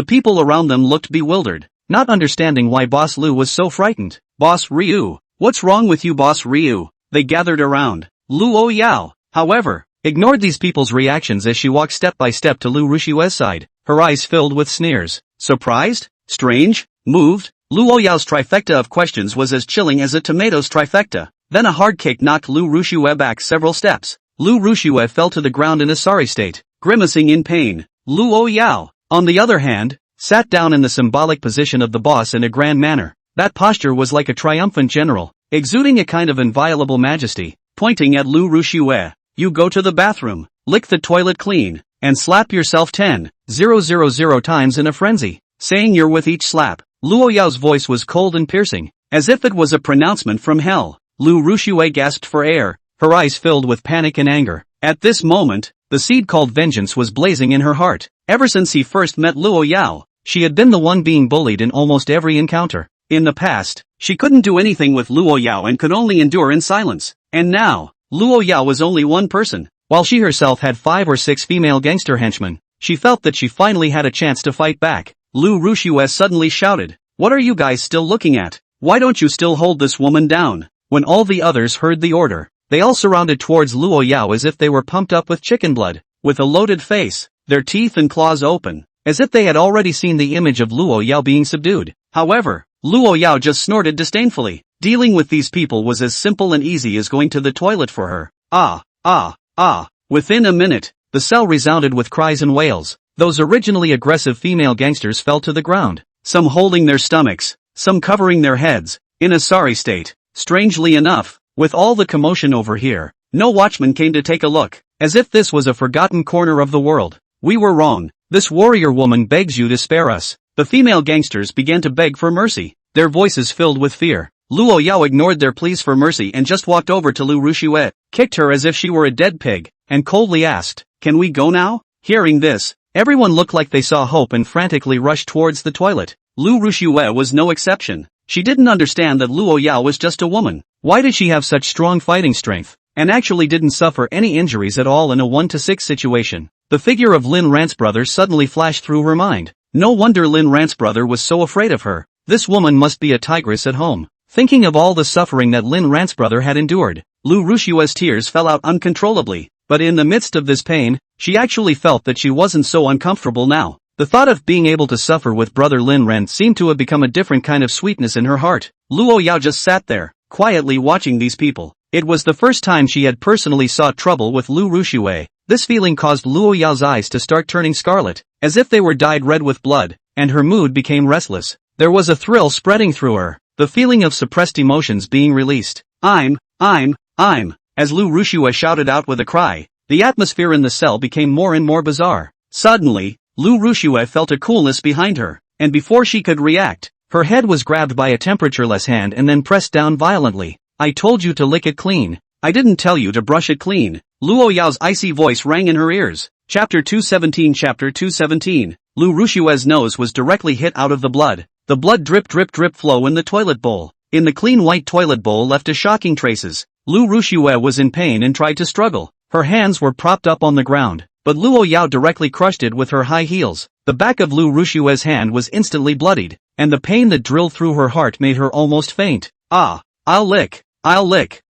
people around them looked bewildered, not understanding why Boss Lu was so frightened. "Boss Ryu, what's wrong with you, Boss Ryu?" They gathered around. Luo Yao, however, ignored these people's reactions as she walked step by step to Lu Rushue's side, her eyes filled with sneers. Surprised? Strange? Moved? Luo Yao's trifecta of questions was as chilling as a tomato's trifecta. Then a hard kick knocked Lu Rushue back several steps. Lu Rushue fell to the ground in a sorry state, grimacing in pain. Luo Yao, on the other hand, sat down in the symbolic position of the boss in a grand manner. That posture was like a triumphant general, exuding a kind of inviolable majesty. Pointing at Lu Rushue, "You go to the bathroom, lick the toilet clean, and slap yourself 10,000 times in a frenzy." Saying "you're" with each slap, Luo Yao's voice was cold and piercing, as if it was a pronouncement from hell. Lu Rushue gasped for air, her eyes filled with panic and anger. At this moment, the seed called vengeance was blazing in her heart. Ever since he first met Luo Yao, She had been the one being bullied in almost every encounter. In the past, she couldn't do anything with Luo Yao and could only endure in silence. And now, Luo Yao was only one person. While she herself had 5 or 6 female gangster henchmen, she felt that she finally had a chance to fight back. Lu Rushue suddenly shouted, "What are you guys still looking at? Why don't you still hold this woman down?" When all the others heard the order, they all surrounded towards Luo Yao as if they were pumped up with chicken blood. With a loaded face, their teeth and claws open, as if they had already seen the image of Luo Yao being subdued. However, Luo Yao just snorted disdainfully. Dealing with these people was as simple and easy as going to the toilet for her. Within a minute, the cell resounded with cries and wails. Those originally aggressive female gangsters fell to the ground, some holding their stomachs, some covering their heads, in a sorry state. Strangely enough, with all the commotion over here, no watchman came to take a look, as if this was a forgotten corner of the world. "We were wrong. This warrior woman begs you to spare us." The female gangsters began to beg for mercy, their voices filled with fear. Luo Yao ignored their pleas for mercy and just walked over to Lu Rushue, kicked her as if she were a dead pig, and coldly asked, "Can we go now?" Hearing this, everyone looked like they saw hope and frantically rushed towards the toilet. Lu Rushue was no exception. She didn't understand that Luo Yao was just a woman. Why did she have such strong fighting strength, and actually didn't suffer any injuries at all in a 1-to-6 situation? The figure of Lin Rant's brother suddenly flashed through her mind. No wonder Lin Rant's brother was so afraid of her. This woman must be a tigress at home. Thinking of all the suffering that Lin Rant's brother had endured, Lu Rushue's tears fell out uncontrollably. But in the midst of this pain, she actually felt that she wasn't so uncomfortable now. The thought of being able to suffer with brother Lin Rant seemed to have become a different kind of sweetness in her heart. Luo Yao just sat there, quietly watching these people. It was the first time she had personally sought trouble with Lu Rushue. This feeling caused Luo Yao's eyes to start turning scarlet, as if they were dyed red with blood, and her mood became restless. There was a thrill spreading through her, the feeling of suppressed emotions being released. I'm. As Lu Rushue shouted out with a cry, the atmosphere in the cell became more and more bizarre. Suddenly, Lu Rushue felt a coolness behind her, and before she could react, her head was grabbed by a temperatureless hand and then pressed down violently. "I told you to lick it clean. I didn't tell you to brush it clean." Luo Yao's icy voice rang in her ears. Chapter 217. Lu Rushue's nose was directly hit out of the blood. The blood drip flow in the toilet bowl. In the clean white toilet bowl left a shocking traces. Lu Rushue was in pain and tried to struggle. Her hands were propped up on the ground, but Luo Yao directly crushed it with her high heels. The back of Lu Rushue's hand was instantly bloodied, and the pain that drilled through her heart made her almost faint. I'll lick.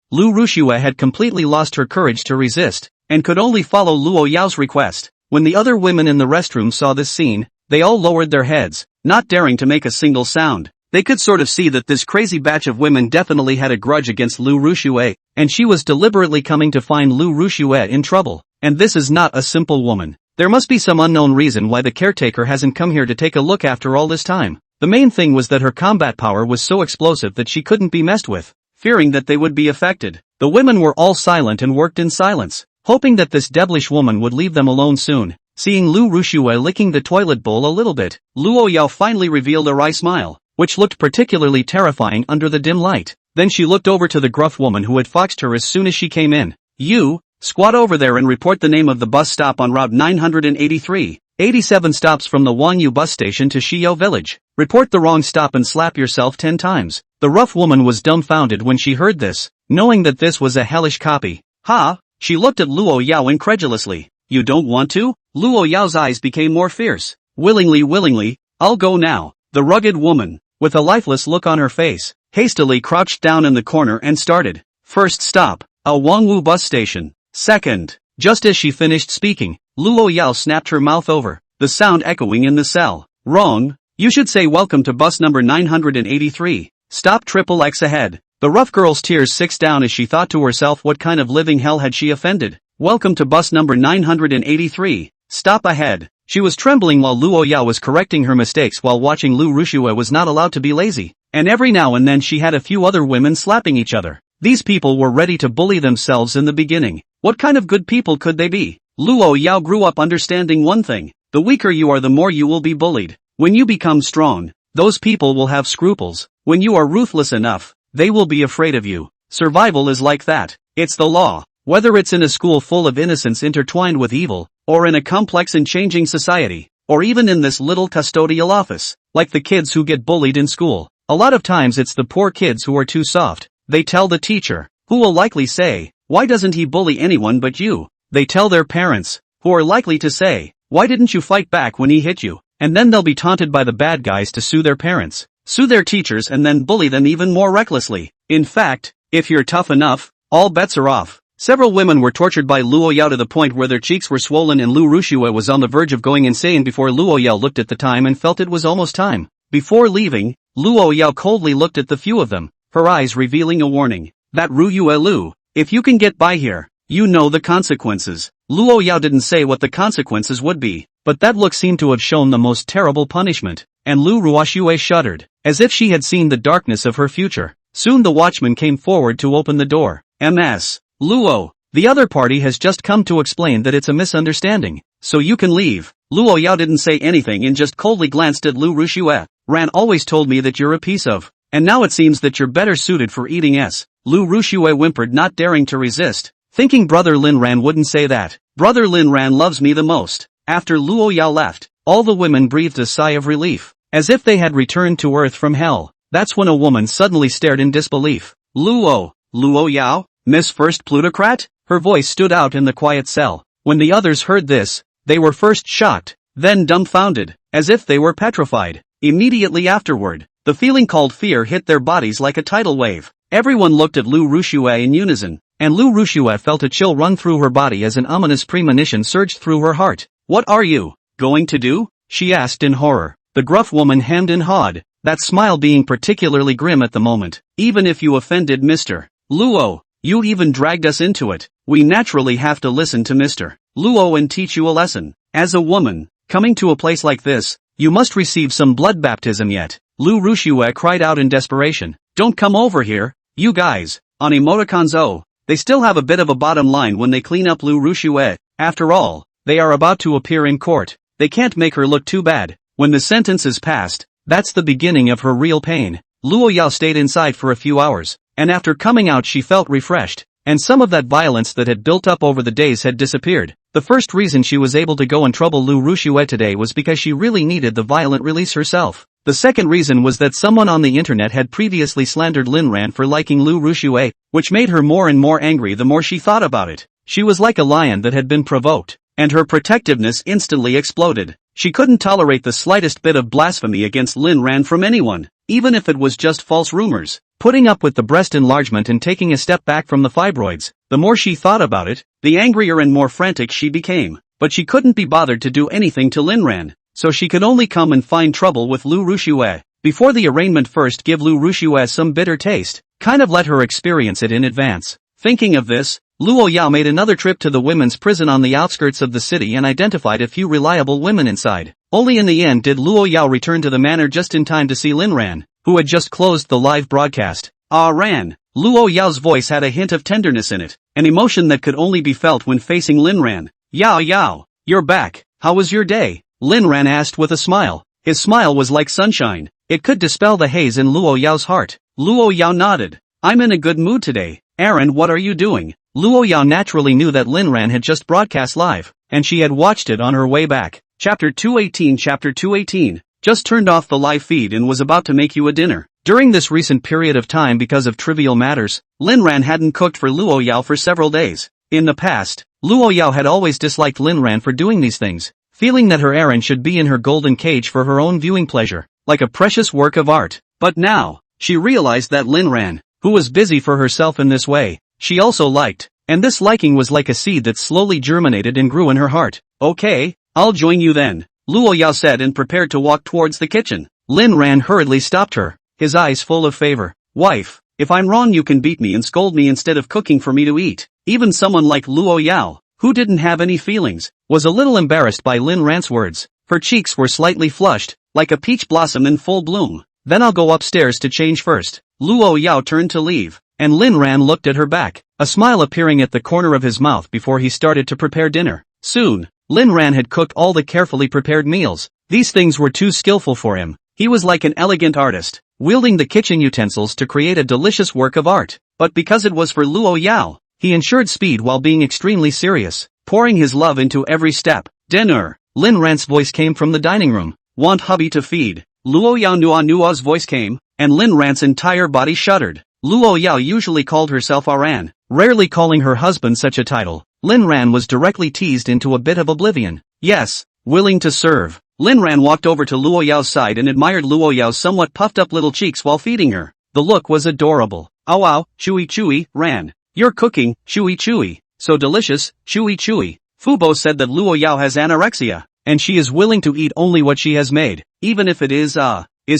Lu Rushue had completely lost her courage to resist, and could only follow Luo Yao's request. When the other women in the restroom saw this scene, they all lowered their heads, not daring to make a single sound. They could sort of see that this crazy batch of women definitely had a grudge against Lu Rushue, and she was deliberately coming to find Lu Rushue in trouble. And this is not a simple woman. There must be some unknown reason why the caretaker hasn't come here to take a look after all this time. The main thing was that her combat power was so explosive that she couldn't be messed with. Fearing that they would be affected, the women were all silent and worked in silence, hoping that this devilish woman would leave them alone soon. Seeing Lu Rushue licking the toilet bowl a little bit, Luo Yao finally revealed a wry smile, which looked particularly terrifying under the dim light. Then she looked over to the gruff woman who had foxed her as soon as she came in. "You, squat over there and report the name of the bus stop on Route 983. 87 stops from the Wanyu bus station to Shiyou village. Report the wrong stop and slap yourself 10 times. The rough woman was dumbfounded when she heard this, knowing that this was a hellish copy. "Ha?" She looked at Luo Yao incredulously. "You don't want to?" Luo Yao's eyes became more fierce. Willingly, I'll go now." The rugged woman, with a lifeless look on her face, hastily crouched down in the corner and started. "First stop, a Wangwu bus station. Second." Just as she finished speaking, Luo Yao snapped her mouth over, the sound echoing in the cell. "Wrong. You should say welcome to bus number 983. Stop XXX ahead." The rough girl's tears sixed down as she thought to herself, what kind of living hell had she offended? "Welcome to bus number 983. Stop ahead." She was trembling while Luo Yao was correcting her mistakes while watching Lu Rushue was not allowed to be lazy. And every now and then she had a few other women slapping each other. These people were ready to bully themselves in the beginning. What kind of good people could they be? Luo Yao grew up understanding one thing. The weaker you are, the more you will be bullied. When you become strong, those people will have scruples. When you are ruthless enough, they will be afraid of you. Survival is like that. It's the law. Whether it's in a school full of innocents intertwined with evil, or in a complex and changing society, or even in this little custodial office, like the kids who get bullied in school. A lot of times it's the poor kids who are too soft. They tell the teacher, who will likely say, "Why doesn't he bully anyone but you?" They tell their parents, who are likely to say, "Why didn't you fight back when he hit you?" And then they'll be taunted by the bad guys to sue their parents, sue their teachers, and then bully them even more recklessly. In fact, if you're tough enough, all bets are off. Several women were tortured by Luo Yao to the point where their cheeks were swollen, and Lu Rushue was on the verge of going insane before Luo Yao looked at the time and felt it was almost time. Before leaving, Luo Yao coldly looked at the few of them, her eyes revealing a warning. "That Ruyue Lu, if you can get by here, you know the consequences." Luo Yao didn't say what the consequences would be, but that look seemed to have shown the most terrible punishment, and Lu Ruoxue shuddered, as if she had seen the darkness of her future. Soon the watchman came forward to open the door. "Ms. Luo, the other party has just come to explain that it's a misunderstanding, so you can leave." Luo Yao didn't say anything and just coldly glanced at Lu Rushue. "Ran always told me that you're a piece of, and now it seems that you're better suited for eating s." Lu Rushue whimpered, not daring to resist, thinking Brother Lin Ran wouldn't say that. "Brother Lin Ran loves me the most." After Luo Yao left, all the women breathed a sigh of relief, as if they had returned to earth from hell. That's when a woman suddenly stared in disbelief. Luo Yao, Miss First Plutocrat? Her voice stood out in the quiet cell. When the others heard this, they were first shocked, then dumbfounded, as if they were petrified. Immediately afterward, the feeling called fear hit their bodies like a tidal wave. Everyone looked at Lu Rushue in unison, and Lu Rushue felt a chill run through her body as an ominous premonition surged through her heart. "What are you going to do?" she asked in horror. The gruff woman hemmed and hawed, that smile being particularly grim at the moment. "Even if you offended Mr. Luo, you even dragged us into it. We naturally have to listen to Mr. Luo and teach you a lesson. As a woman, coming to a place like this, you must receive some blood baptism yet." Lu Rushue cried out in desperation. "Don't come over here, you guys." On emoticons, they still have a bit of a bottom line when they clean up Lu Rushue. After all, they are about to appear in court. They can't make her look too bad. When the sentence is passed, that's the beginning of her real pain. Luo Yao stayed inside for a few hours, and after coming out she felt refreshed, and some of that violence that had built up over the days had disappeared. The first reason she was able to go and trouble Lu Rushue today was because she really needed the violent release herself. The second reason was that someone on the internet had previously slandered Lin Ran for liking Lu Rushue, which made her more and more angry the more she thought about it. She was like a lion that had been provoked, and her protectiveness instantly exploded. She couldn't tolerate the slightest bit of blasphemy against Lin Ran from anyone, even if it was just false rumors. Putting up with the breast enlargement and taking a step back from the fibroids, the more she thought about it, the angrier and more frantic she became. But she couldn't be bothered to do anything to Lin Ran, so she could only come and find trouble with Lu Rushue. Before the arraignment, first give Lu Rushue some bitter taste, kind of let her experience it in advance. Thinking of this, Luo Yao made another trip to the women's prison on the outskirts of the city and identified a few reliable women inside. Only in the end did Luo Yao return to the manor just in time to see Lin Ran, who had just closed the live broadcast. "Ah Ran." Luo Yao's voice had a hint of tenderness in it, an emotion that could only be felt when facing Lin Ran. Yao, you're back. How was your day?" Lin Ran asked with a smile. His smile was like sunshine. It could dispel the haze in Luo Yao's heart. Luo Yao nodded. "I'm in a good mood today." "Aaron, what are you doing?" Luo Yao naturally knew that Lin Ran had just broadcast live, and she had watched it on her way back. Chapter 218. Just turned off the live feed and was about to make you a dinner. During this recent period of time, because of trivial matters, Lin Ran hadn't cooked for Luo Yao for several days. In the past, Luo Yao had always disliked Lin Ran for doing these things, feeling that her Aaron should be in her golden cage for her own viewing pleasure, like a precious work of art. But now, she realized that Lin Ran, who was busy for herself in this way, she also liked, and this liking was like a seed that slowly germinated and grew in her heart. "Okay, I'll join you then," Luo Yao said and prepared to walk towards the kitchen. Lin Ran hurriedly stopped her, his eyes full of favor. "Wife, if I'm wrong you can beat me and scold me instead of cooking for me to eat." Even someone like Luo Yao, who didn't have any feelings, was a little embarrassed by Lin Ran's words. Her cheeks were slightly flushed, like a peach blossom in full bloom. "Then I'll go upstairs to change first." Luo Yao turned to leave, and Lin Ran looked at her back, a smile appearing at the corner of his mouth before he started to prepare dinner. Soon, Lin Ran had cooked all the carefully prepared meals. These things were too skillful for him. He was like an elegant artist, wielding the kitchen utensils to create a delicious work of art. But because it was for Luo Yao, he ensured speed while being extremely serious, pouring his love into every step. "Dinner." Lin Ran's voice came from the dining room. Want hubby to feed? Luo Yao Nua's voice came, and Lin Ran's entire body shuddered. Luo Yao usually called herself Aran, rarely calling her husband such a title. Lin Ran was directly teased into a bit of oblivion. Yes, willing to serve. Lin Ran walked over to Luo Yao's side and admired Luo Yao's somewhat puffed up little cheeks while feeding her. The look was adorable. Ow ow, chewy, Ran. You're cooking, chewy. So delicious, chewy. Fubo said that Luo Yao has anorexia, and she is willing to eat only what she has made, even if it is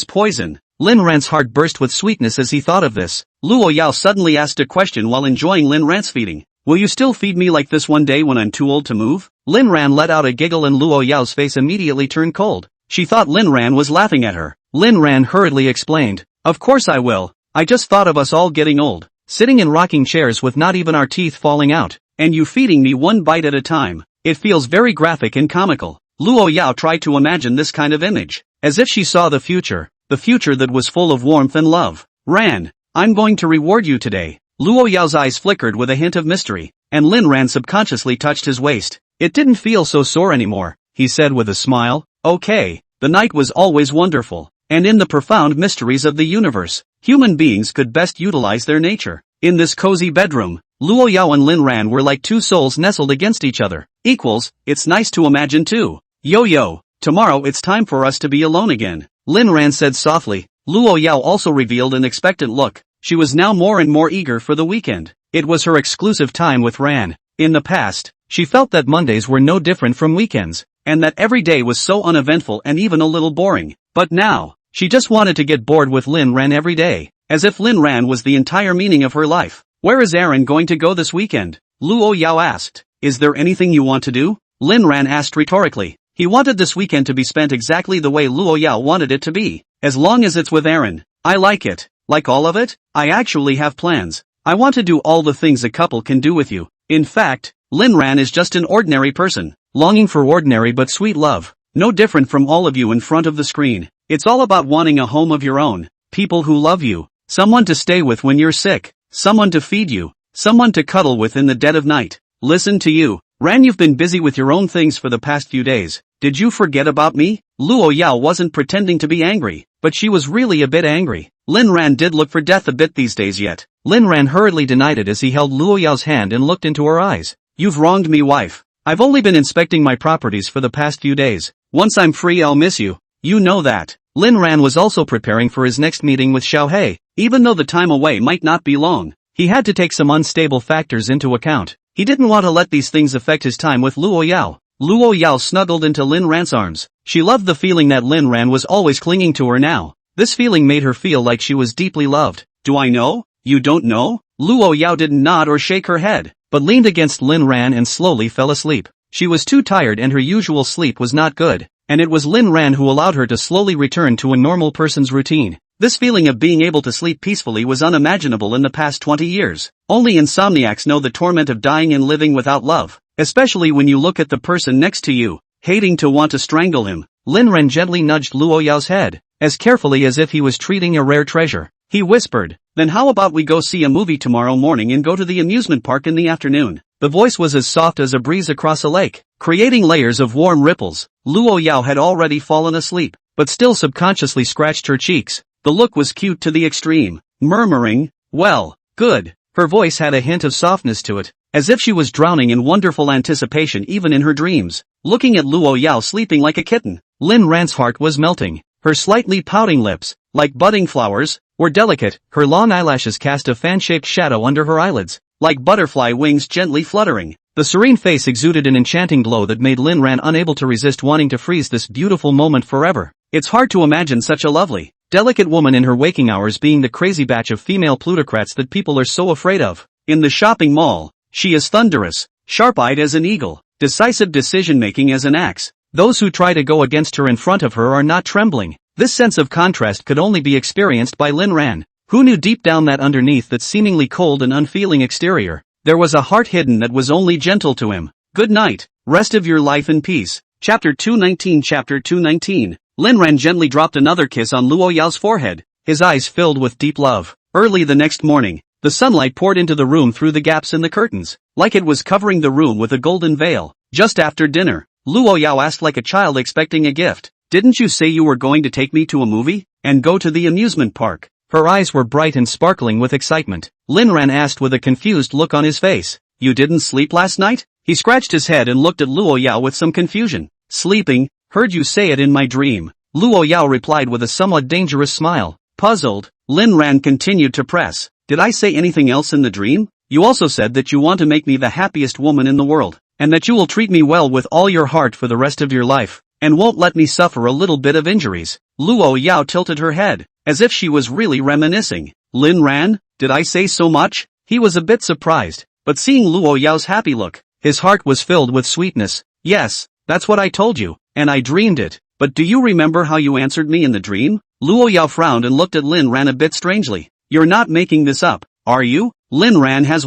poison. Lin Ran's heart burst with sweetness as he thought of this. Luo Yao suddenly asked a question while enjoying Lin Ran's feeding. Will you still feed me like this one day when I'm too old to move? Lin Ran let out a giggle and Luo Yao's face immediately turned cold. She thought Lin Ran was laughing at her. Lin Ran hurriedly explained. Of course I will. I just thought of us all getting old, sitting in rocking chairs with not even our teeth falling out, and you feeding me one bite at a time. It feels very graphic and comical. Luo Yao tried to imagine this kind of image, as if she saw the future that was full of warmth and love. Ran, I'm going to reward you today. Luo Yao's eyes flickered with a hint of mystery, and Lin Ran subconsciously touched his waist. It didn't feel so sore anymore, he said with a smile. Okay, the night was always wonderful, and in the profound mysteries of the universe, human beings could best utilize their nature. In this cozy bedroom, Luo Yao and Lin Ran were like two souls nestled against each other. Equals, it's nice to imagine too. Yo, tomorrow it's time for us to be alone again, Lin Ran said softly. Luo Yao also revealed an expectant look. She was now more and more eager for the weekend. It was her exclusive time with Ran. In the past, she felt that Mondays were no different from weekends, and that every day was so uneventful and even a little boring. But now, she just wanted to get bored with Lin Ran every day, as if Lin Ran was the entire meaning of her life. Where is Aaron going to go this weekend? Luo Yao asked. Is there anything you want to do? Lin Ran asked rhetorically. He wanted this weekend to be spent exactly the way Luo Yao wanted it to be. As long as it's with Aaron. I like it. Like all of it? I actually have plans. I want to do all the things a couple can do with you. In fact, Lin Ran is just an ordinary person, longing for ordinary but sweet love. No different from all of you in front of the screen. It's all about wanting a home of your own, people who love you, someone to stay with when you're sick, someone to feed you, someone to cuddle with in the dead of night. Listen to you, Ran, you've been busy with your own things for the past few days. Did you forget about me? Luo Yao wasn't pretending to be angry, but she was really a bit angry. Lin Ran did look for death a bit these days yet. Lin Ran hurriedly denied it as he held Luo Yao's hand and looked into her eyes. You've wronged me, wife. I've only been inspecting my properties for the past few days. Once I'm free I'll miss you. You know that. Lin Ran was also preparing for his next meeting with Xiaohei. Even though the time away might not be long, he had to take some unstable factors into account. He didn't want to let these things affect his time with Luo Yao. Luo Yao snuggled into Lin Ran's arms. She loved the feeling that Lin Ran was always clinging to her now. This feeling made her feel like she was deeply loved. Do I know? You don't know? Luo Yao didn't nod or shake her head, but leaned against Lin Ran and slowly fell asleep. She was too tired and her usual sleep was not good, and it was Lin Ran who allowed her to slowly return to a normal person's routine. This feeling of being able to sleep peacefully was unimaginable in the past 20 years. Only insomniacs know the torment of dying and living without love, especially when you look at the person next to you, hating to want to strangle him. Lin Ran gently nudged Luo Yao's head, as carefully as if he was treating a rare treasure. He whispered, then how about we go see a movie tomorrow morning and go to the amusement park in the afternoon? The voice was as soft as a breeze across a lake, creating layers of warm ripples. Luo Yao had already fallen asleep, but still subconsciously scratched her cheeks. The look was cute to the extreme, murmuring, well, good. Her voice had a hint of softness to it, as if she was drowning in wonderful anticipation even in her dreams. Looking at Luo Yao sleeping like a kitten, Lin Ran's heart was melting. Her slightly pouting lips, like budding flowers, were delicate. Her long eyelashes cast a fan-shaped shadow under her eyelids, like butterfly wings gently fluttering. The serene face exuded an enchanting glow that made Lin Ran unable to resist wanting to freeze this beautiful moment forever. It's hard to imagine such a lovely, delicate woman in her waking hours being the crazy batch of female plutocrats that people are so afraid of. In the shopping mall, she is thunderous, sharp-eyed as an eagle, decisive decision-making as an axe. Those who try to go against her in front of her are not trembling. This sense of contrast could only be experienced by Lin Ran, who knew deep down that underneath that seemingly cold and unfeeling exterior, there was a heart hidden that was only gentle to him. Good night, rest of your life in peace. Chapter 219. Lin Ran gently dropped another kiss on Luo Yao's forehead, his eyes filled with deep love. Early the next morning, the sunlight poured into the room through the gaps in the curtains, like it was covering the room with a golden veil. Just after dinner, Luo Yao asked like a child expecting a gift. Didn't you say you were going to take me to a movie? And go to the amusement park? Her eyes were bright and sparkling with excitement. Lin Ran asked with a confused look on his face. You didn't sleep last night? He scratched his head and looked at Luo Yao with some confusion. Sleeping? Heard you say it in my dream. Luo Yao replied with a somewhat dangerous smile. Puzzled, Lin Ran continued to press. Did I say anything else in the dream? You also said that you want to make me the happiest woman in the world, and that you will treat me well with all your heart for the rest of your life, and won't let me suffer a little bit of injuries. Luo Yao tilted her head, as if she was really reminiscing. Lin Ran, did I say so much? He was a bit surprised, but seeing Luo Yao's happy look, his heart was filled with sweetness. Yes, that's what I told you, and I dreamed it. But do you remember how you answered me in the dream? Luo Yao frowned and looked at Lin Ran a bit strangely. You're not making this up, are you? Lin Ran has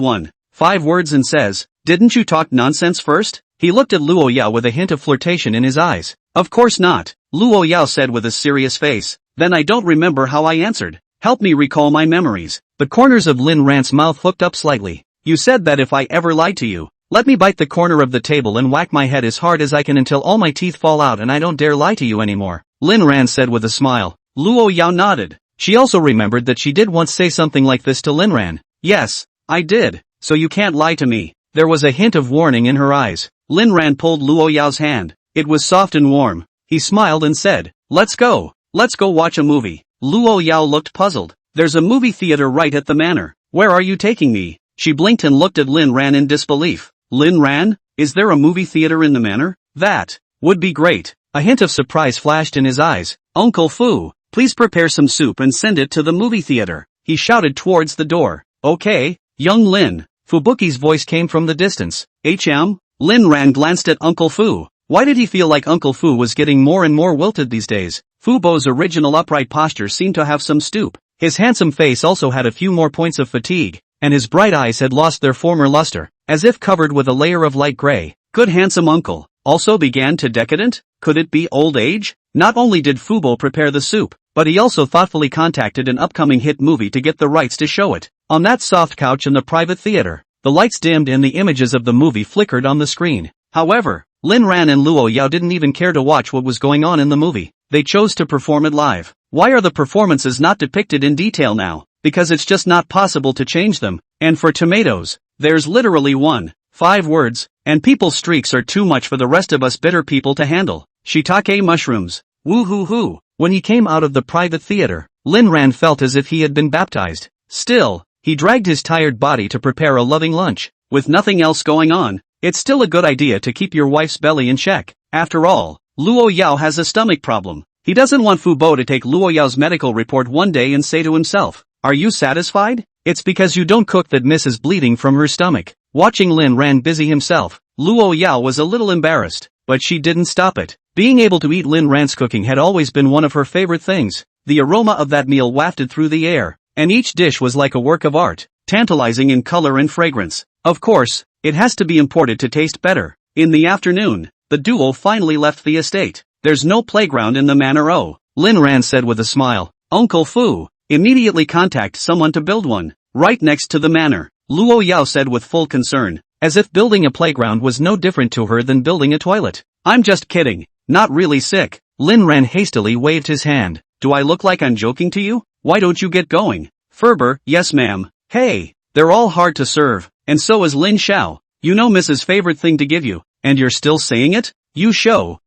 5 words and says, didn't you talk nonsense first? He looked at Luo Yao with a hint of flirtation in his eyes. Of course not, Luo Yao said with a serious face. Then I don't remember how I answered. Help me recall my memories. The corners of Lin Ran's mouth hooked up slightly. You said that if I ever lied to you, let me bite the corner of the table and whack my head as hard as I can until all my teeth fall out and I don't dare lie to you anymore. Lin Ran said with a smile. Luo Yao nodded. She also remembered that she did once say something like this to Lin Ran. Yes, I did, so you can't lie to me. There was a hint of warning in her eyes. Lin Ran pulled Luo Yao's hand. It was soft and warm. He smiled and said, let's go watch a movie. Luo Yao looked puzzled. There's a movie theater right at the manor. Where are you taking me? She blinked and looked at Lin Ran in disbelief. Lin Ran, is there a movie theater in the manor? That would be great. A hint of surprise flashed in his eyes. Uncle Fu, please prepare some soup and send it to the movie theater. He shouted towards the door. Okay, young Lin. Fubuki's voice came from the distance. Lin Ran glanced at Uncle Fu. Why did he feel like Uncle Fu was getting more and more wilted these days? Fubo's original upright posture seemed to have some stoop. His handsome face also had a few more points of fatigue, and his bright eyes had lost their former luster, as if covered with a layer of light gray. Good handsome uncle also began to decadent? Could it be old age? Not only did Fubo prepare the soup, but he also thoughtfully contacted an upcoming hit movie to get the rights to show it. On that soft couch in the private theater, the lights dimmed and the images of the movie flickered on the screen. However, Lin Ran and Luo Yao didn't even care to watch what was going on in the movie. They chose to perform it live. Why are the performances not depicted in detail now? Because it's just not possible to change them. And for tomatoes, there's literally 5 words, and people's streaks are too much for the rest of us bitter people to handle. Shiitake mushrooms. Woo hoo hoo. When he came out of the private theater, Lin Ran felt as if he had been baptized. Still, he dragged his tired body to prepare a loving lunch. With nothing else going on, it's still a good idea to keep your wife's belly in check. After all, Luo Yao has a stomach problem. He doesn't want Fubo to take Luo Yao's medical report one day and say to himself, are you satisfied? It's because you don't cook that Miss is bleeding from her stomach. Watching Lin Ran busy himself, Luo Yao was a little embarrassed, but she didn't stop it. Being able to eat Lin Ran's cooking had always been one of her favorite things. The aroma of that meal wafted through the air, and each dish was like a work of art, tantalizing in color and fragrance. Of course, it has to be imported to taste better. In the afternoon, the duo finally left the estate. There's no playground in the manor. Oh, Lin Ran said with a smile. Uncle Fu, immediately contact someone to build one, right next to the manor. Luo Yao said with full concern, as if building a playground was no different to her than building a toilet. I'm just kidding, not really sick. Lin Ran hastily waved his hand. Do I look like I'm joking to you? Why don't you get going? Ferber, yes ma'am. Hey, they're all hard to serve, and so is Lin Xiao. You know Mrs. favorite thing to give you, and you're still saying it? You show,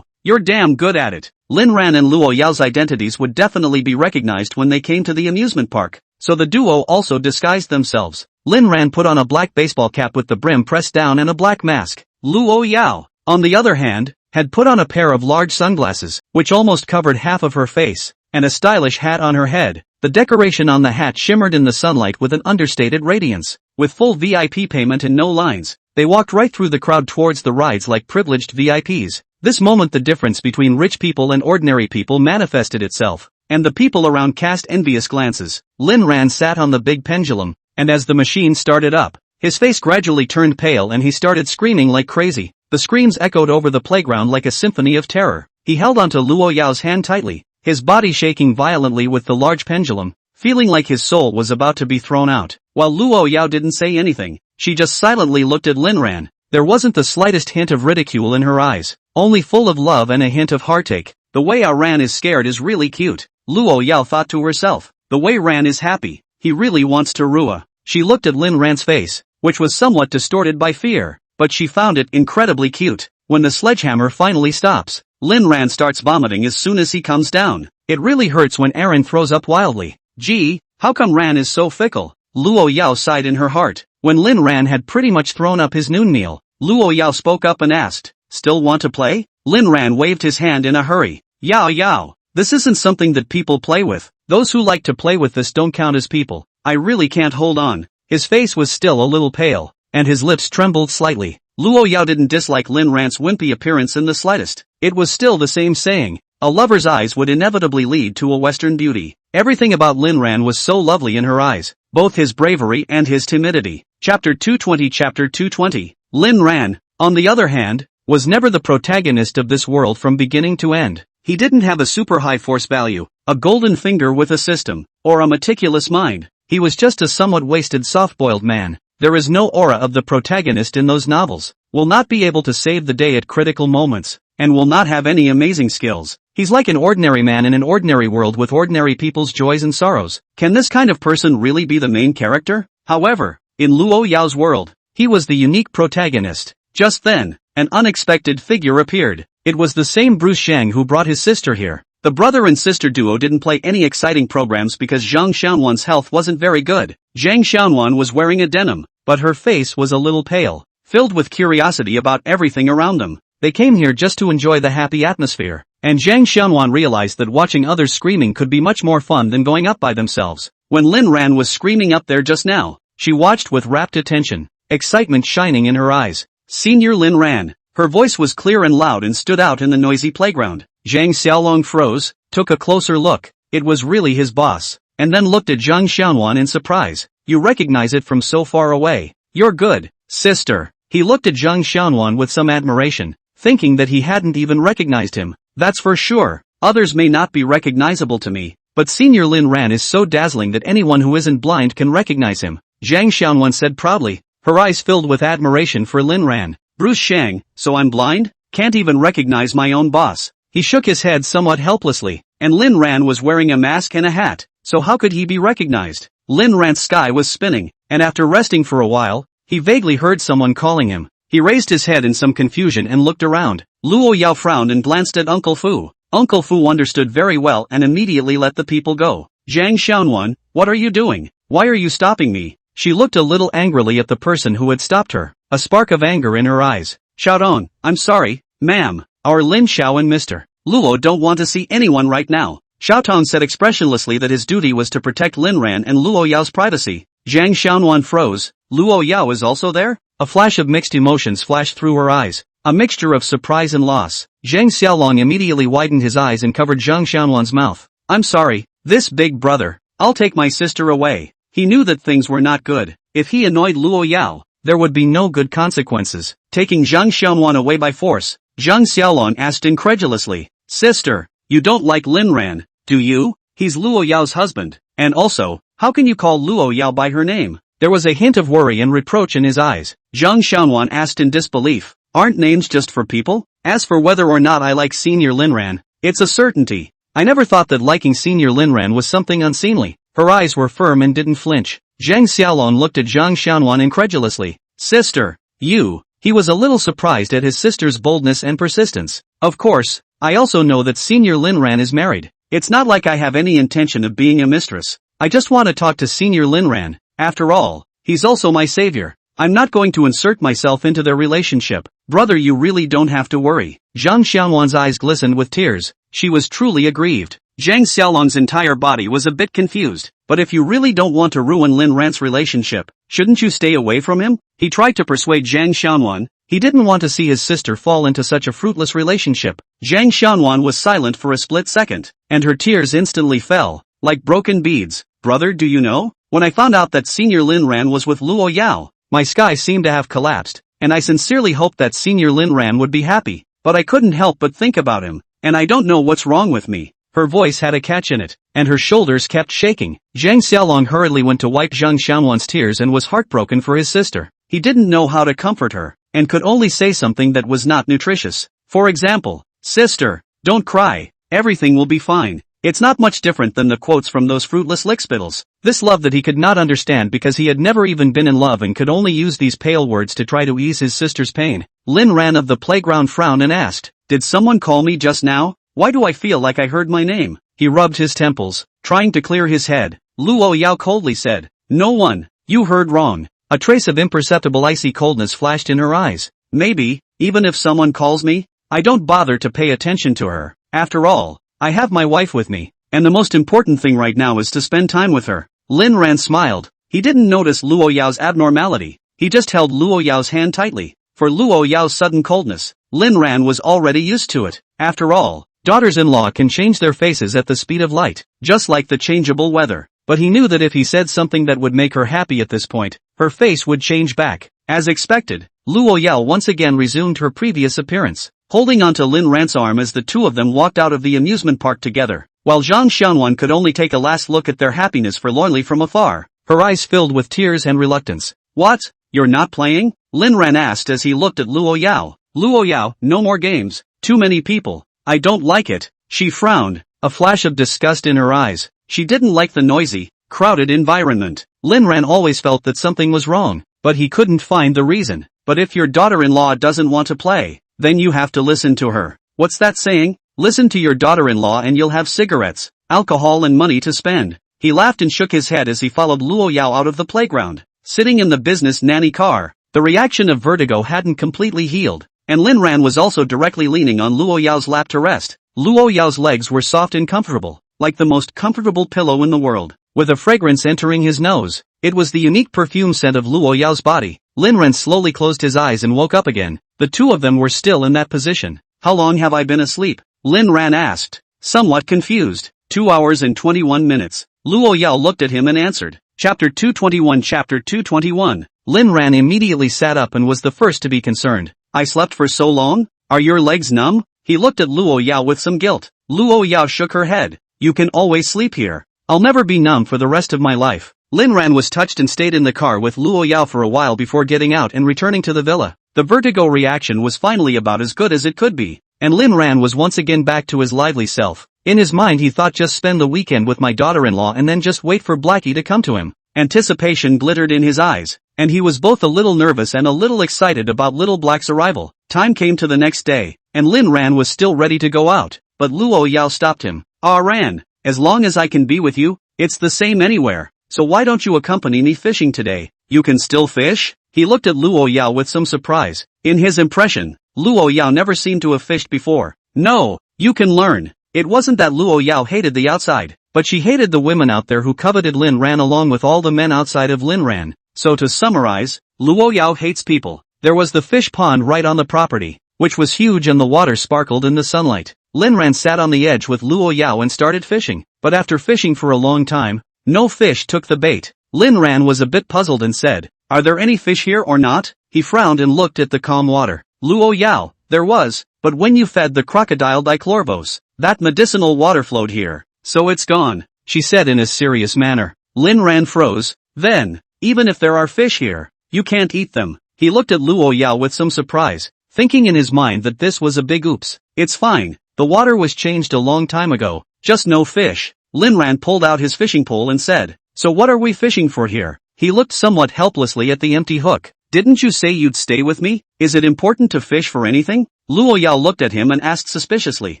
you're damn good at it. Lin Ran and Luo Yao's identities would definitely be recognized when they came to the amusement park, so the duo also disguised themselves. Lin Ran put on a black baseball cap with the brim pressed down and a black mask. Luo Yao, on the other hand, had put on a pair of large sunglasses, which almost covered half of her face, and a stylish hat on her head. The decoration on the hat shimmered in the sunlight with an understated radiance. With full VIP payment and no lines, they walked right through the crowd towards the rides like privileged VIPs. This moment the difference between rich people and ordinary people manifested itself, and the people around cast envious glances. Lin Ran sat on the big pendulum, and as the machine started up, his face gradually turned pale and he started screaming like crazy. The screams echoed over the playground like a symphony of terror. He held onto Luo Yao's hand tightly, his body shaking violently with the large pendulum, feeling like his soul was about to be thrown out. While Luo Yao didn't say anything, she just silently looked at Lin Ran. There wasn't the slightest hint of ridicule in her eyes, only full of love and a hint of heartache. The way Ran is scared is really cute, Luo Yao thought to herself. The way Ran is happy, he really wants to Rua. She looked at Lin Ran's face, which was somewhat distorted by fear, but she found it incredibly cute. When the sledgehammer finally stops, Lin Ran starts vomiting as soon as he comes down. It really hurts when Aaron throws up wildly. Gee, how come Ran is so fickle? Luo Yao sighed in her heart. When Lin Ran had pretty much thrown up his noon meal, Luo Yao spoke up and asked, "Still want to play?" Lin Ran waved his hand in a hurry. "Yao Yao, this isn't something that people play with. Those who like to play with this don't count as people. I really can't hold on." His face was still a little pale, and his lips trembled slightly. Luo Yao didn't dislike Lin Ran's wimpy appearance in the slightest. It was still the same saying, a lover's eyes would inevitably lead to a Western beauty. Everything about Lin Ran was so lovely in her eyes, both his bravery and his timidity. Chapter 220. Lin Ran, on the other hand, was never the protagonist of this world from beginning to end. He didn't have a super high force value, a golden finger with a system, or a meticulous mind. He was just a somewhat wasted soft-boiled man. There is no aura of the protagonist in those novels, will not be able to save the day at critical moments, and will not have any amazing skills. He's like an ordinary man in an ordinary world with ordinary people's joys and sorrows. Can this kind of person really be the main character? However, in Luo Yao's world, he was the unique protagonist. Just then, an unexpected figure appeared. It was the same Bruce Shang who brought his sister here. The brother and sister duo didn't play any exciting programs because Zhang Xiaonuan's health wasn't very good. Zhang Xiaonuan was wearing a denim, but her face was a little pale, filled with curiosity about everything around them. They came here just to enjoy the happy atmosphere, and Zhang Xiaonuan realized that watching others screaming could be much more fun than going up by themselves. When Lin Ran was screaming up there just now, she watched with rapt attention, excitement shining in her eyes. Senior Lin Ran. Her voice was clear and loud and stood out in the noisy playground. Zhang Xiaolong froze, took a closer look. It was really his boss, and then looked at Zhang Xiaonuan in surprise. You recognize it from so far away. You're good, sister. He looked at Zhang Xiaonuan with some admiration, thinking that he hadn't even recognized him. That's for sure. Others may not be recognizable to me, but Senior Lin Ran is so dazzling that anyone who isn't blind can recognize him. Zhang Xiaonuan said proudly, her eyes filled with admiration for Lin Ran. Bruce Shang, so I'm blind? Can't even recognize my own boss. He shook his head somewhat helplessly, and Lin Ran was wearing a mask and a hat, so how could he be recognized? Lin Ran's sky was spinning, and after resting for a while, he vaguely heard someone calling him. He raised his head in some confusion and looked around. Luo Yao frowned and glanced at Uncle Fu. Uncle Fu understood very well and immediately let the people go. Zhang Xiaonuan, what are you doing? Why are you stopping me? She looked a little angrily at the person who had stopped her, a spark of anger in her eyes. Xiaodong, I'm sorry, ma'am. Our Lin Xiao and Mr. Luo don't want to see anyone right now. Xiaotong said expressionlessly that his duty was to protect Lin Ran and Luo Yao's privacy. Zhang Xiaonuan froze. Luo Yao is also there? A flash of mixed emotions flashed through her eyes, a mixture of surprise and loss. Zhang Xiaolong immediately widened his eyes and covered Zhang Xiaonuan's mouth. I'm sorry, this big brother. I'll take my sister away. He knew that things were not good. If he annoyed Luo Yao, there would be no good consequences. Taking Zhang Xiaonuan away by force, Zhang Xiaolong asked incredulously, Sister, you don't like Lin Ran, do you? He's Luo Yao's husband. And also, how can you call Luo Yao by her name? There was a hint of worry and reproach in his eyes. Zhang Xiaonuan asked in disbelief, aren't names just for people? As for whether or not I like Senior Lin Ran, it's a certainty. I never thought that liking Senior Lin Ran was something unseemly. Her eyes were firm and didn't flinch. Zhang Xiaolong looked at Zhang Xiaonuan incredulously. Sister, you. He was a little surprised at his sister's boldness and persistence. Of course, I also know that Senior Lin Ran is married. It's not like I have any intention of being a mistress. I just want to talk to Senior Lin Ran. After all, he's also my savior. I'm not going to insert myself into their relationship. Brother, you really don't have to worry. Zhang Xiaonuan's eyes glistened with tears. She was truly aggrieved. Zhang Xiaolong's entire body was a bit confused. But if you really don't want to ruin Lin Ran's relationship, shouldn't you stay away from him? He tried to persuade Zhang Xiaonuan. He didn't want to see his sister fall into such a fruitless relationship. Zhang Xiaonuan was silent for a split second, and her tears instantly fell, like broken beads. Brother, do you know? When I found out that Senior Lin Ran was with Luo Yao, my sky seemed to have collapsed, and I sincerely hoped that Senior Lin Ran would be happy. But I couldn't help but think about him, and I don't know what's wrong with me. Her voice had a catch in it, and her shoulders kept shaking. Zhang Xiaolong hurriedly went to wipe Zhang Xiaonuan's tears and was heartbroken for his sister. He didn't know how to comfort her. and could only say something that was not nutritious. For example, "Sister, don't cry, everything will be fine." It's not much different than the quotes from those fruitless lickspittles. This love that he could not understand because he had never even been in love and could only use these pale words to try to ease his sister's pain. Lin ran of the playground frowned and asked, "Did someone call me just now? Why do I feel like I heard my name?" He rubbed his temples, trying to clear his head. Luo Yao coldly said, "No one, you heard wrong." A trace of imperceptible icy coldness flashed in her eyes. "Maybe, even if someone calls me, I don't bother to pay attention to her. After all, I have my wife with me, and the most important thing right now is to spend time with her." Lin Ran smiled. He didn't notice Luo Yao's abnormality. He just held Luo Yao's hand tightly. For Luo Yao's sudden coldness, Lin Ran was already used to it. After all, daughters-in-law can change their faces at the speed of light, just like the changeable weather. But he knew that if he said something that would make her happy at this point, her face would change back. As expected, Luo Yao once again resumed her previous appearance, holding onto Lin Ran's arm as the two of them walked out of the amusement park together, while Zhang Xianwan could only take a last look at their happiness forlornly from afar, her eyes filled with tears and reluctance. "What? You're not playing?" Lin Ran asked as he looked at Luo Yao. "Luo Yao, no more games, too many people. I don't like it." She frowned, a flash of disgust in her eyes. She didn't like the noisy, crowded environment. Lin Ran always felt that something was wrong, but he couldn't find the reason. "But if your daughter-in-law doesn't want to play, then you have to listen to her. What's that saying? Listen to your daughter-in-law and you'll have cigarettes, alcohol and money to spend." He laughed and shook his head as he followed Luo Yao out of the playground. Sitting in the business nanny car, the reaction of vertigo hadn't completely healed, and Lin Ran was also directly leaning on Luo Yao's lap to rest. Luo Yao's legs were soft and comfortable, like the most comfortable pillow in the world, with a fragrance entering his nose. It was the unique perfume scent of Luo Yao's body. Lin Ran slowly closed his eyes and woke up again. The two of them were still in that position. "How long have I been asleep?" Lin Ran asked, somewhat confused. 2 hours and 21 minutes. Luo Yao looked at him and answered. Chapter 221. Chapter 221. Lin Ran immediately sat up and was the first to be concerned. "I slept for so long? Are your legs numb?" He looked at Luo Yao with some guilt. Luo Yao shook her head. "You can always sleep here. I'll never be numb for the rest of my life." Lin Ran was touched and stayed in the car with Luo Yao for a while before getting out and returning to the villa. The vertigo reaction was finally about as good as it could be, and Lin Ran was once again back to his lively self. In his mind he thought, just spend the weekend with my daughter-in-law and then just wait for Blackie to come to him. Anticipation glittered in his eyes, and he was both a little nervous and a little excited about Little Black's arrival. Time came to the next day, and Lin Ran was still ready to go out, but Luo Yao stopped him. "Ah Ran, as long as I can be with you, it's the same anywhere. So why don't you accompany me fishing today? You can still fish?" He looked at Luo Yao with some surprise. In his impression, Luo Yao never seemed to have fished before. "No, you can learn." It wasn't that Luo Yao hated the outside, but she hated the women out there who coveted Lin Ran along with all the men outside of Lin Ran. So to summarize, Luo Yao hates people. There was the fish pond right on the property, which was huge and the water sparkled in the sunlight. Lin Ran sat on the edge with Luo Yao and started fishing, but after fishing for a long time, no fish took the bait. Lin Ran was a bit puzzled and said, "Are there any fish here or not?" He frowned and looked at the calm water. "Luo Yao, there was, but when you fed the crocodile dichlorvos, that medicinal water flowed here, so it's gone," she said in a serious manner. Lin Ran froze. "Then, even if there are fish here, you can't eat them." He looked at Luo Yao with some surprise, thinking in his mind that this was a big oops. "It's fine, the water was changed a long time ago, just no fish." Lin Ran pulled out his fishing pole and said, "So what are we fishing for here?" He looked somewhat helplessly at the empty hook. "Didn't you say you'd stay with me? Is it important to fish for anything?" Luo Yao looked at him and asked suspiciously.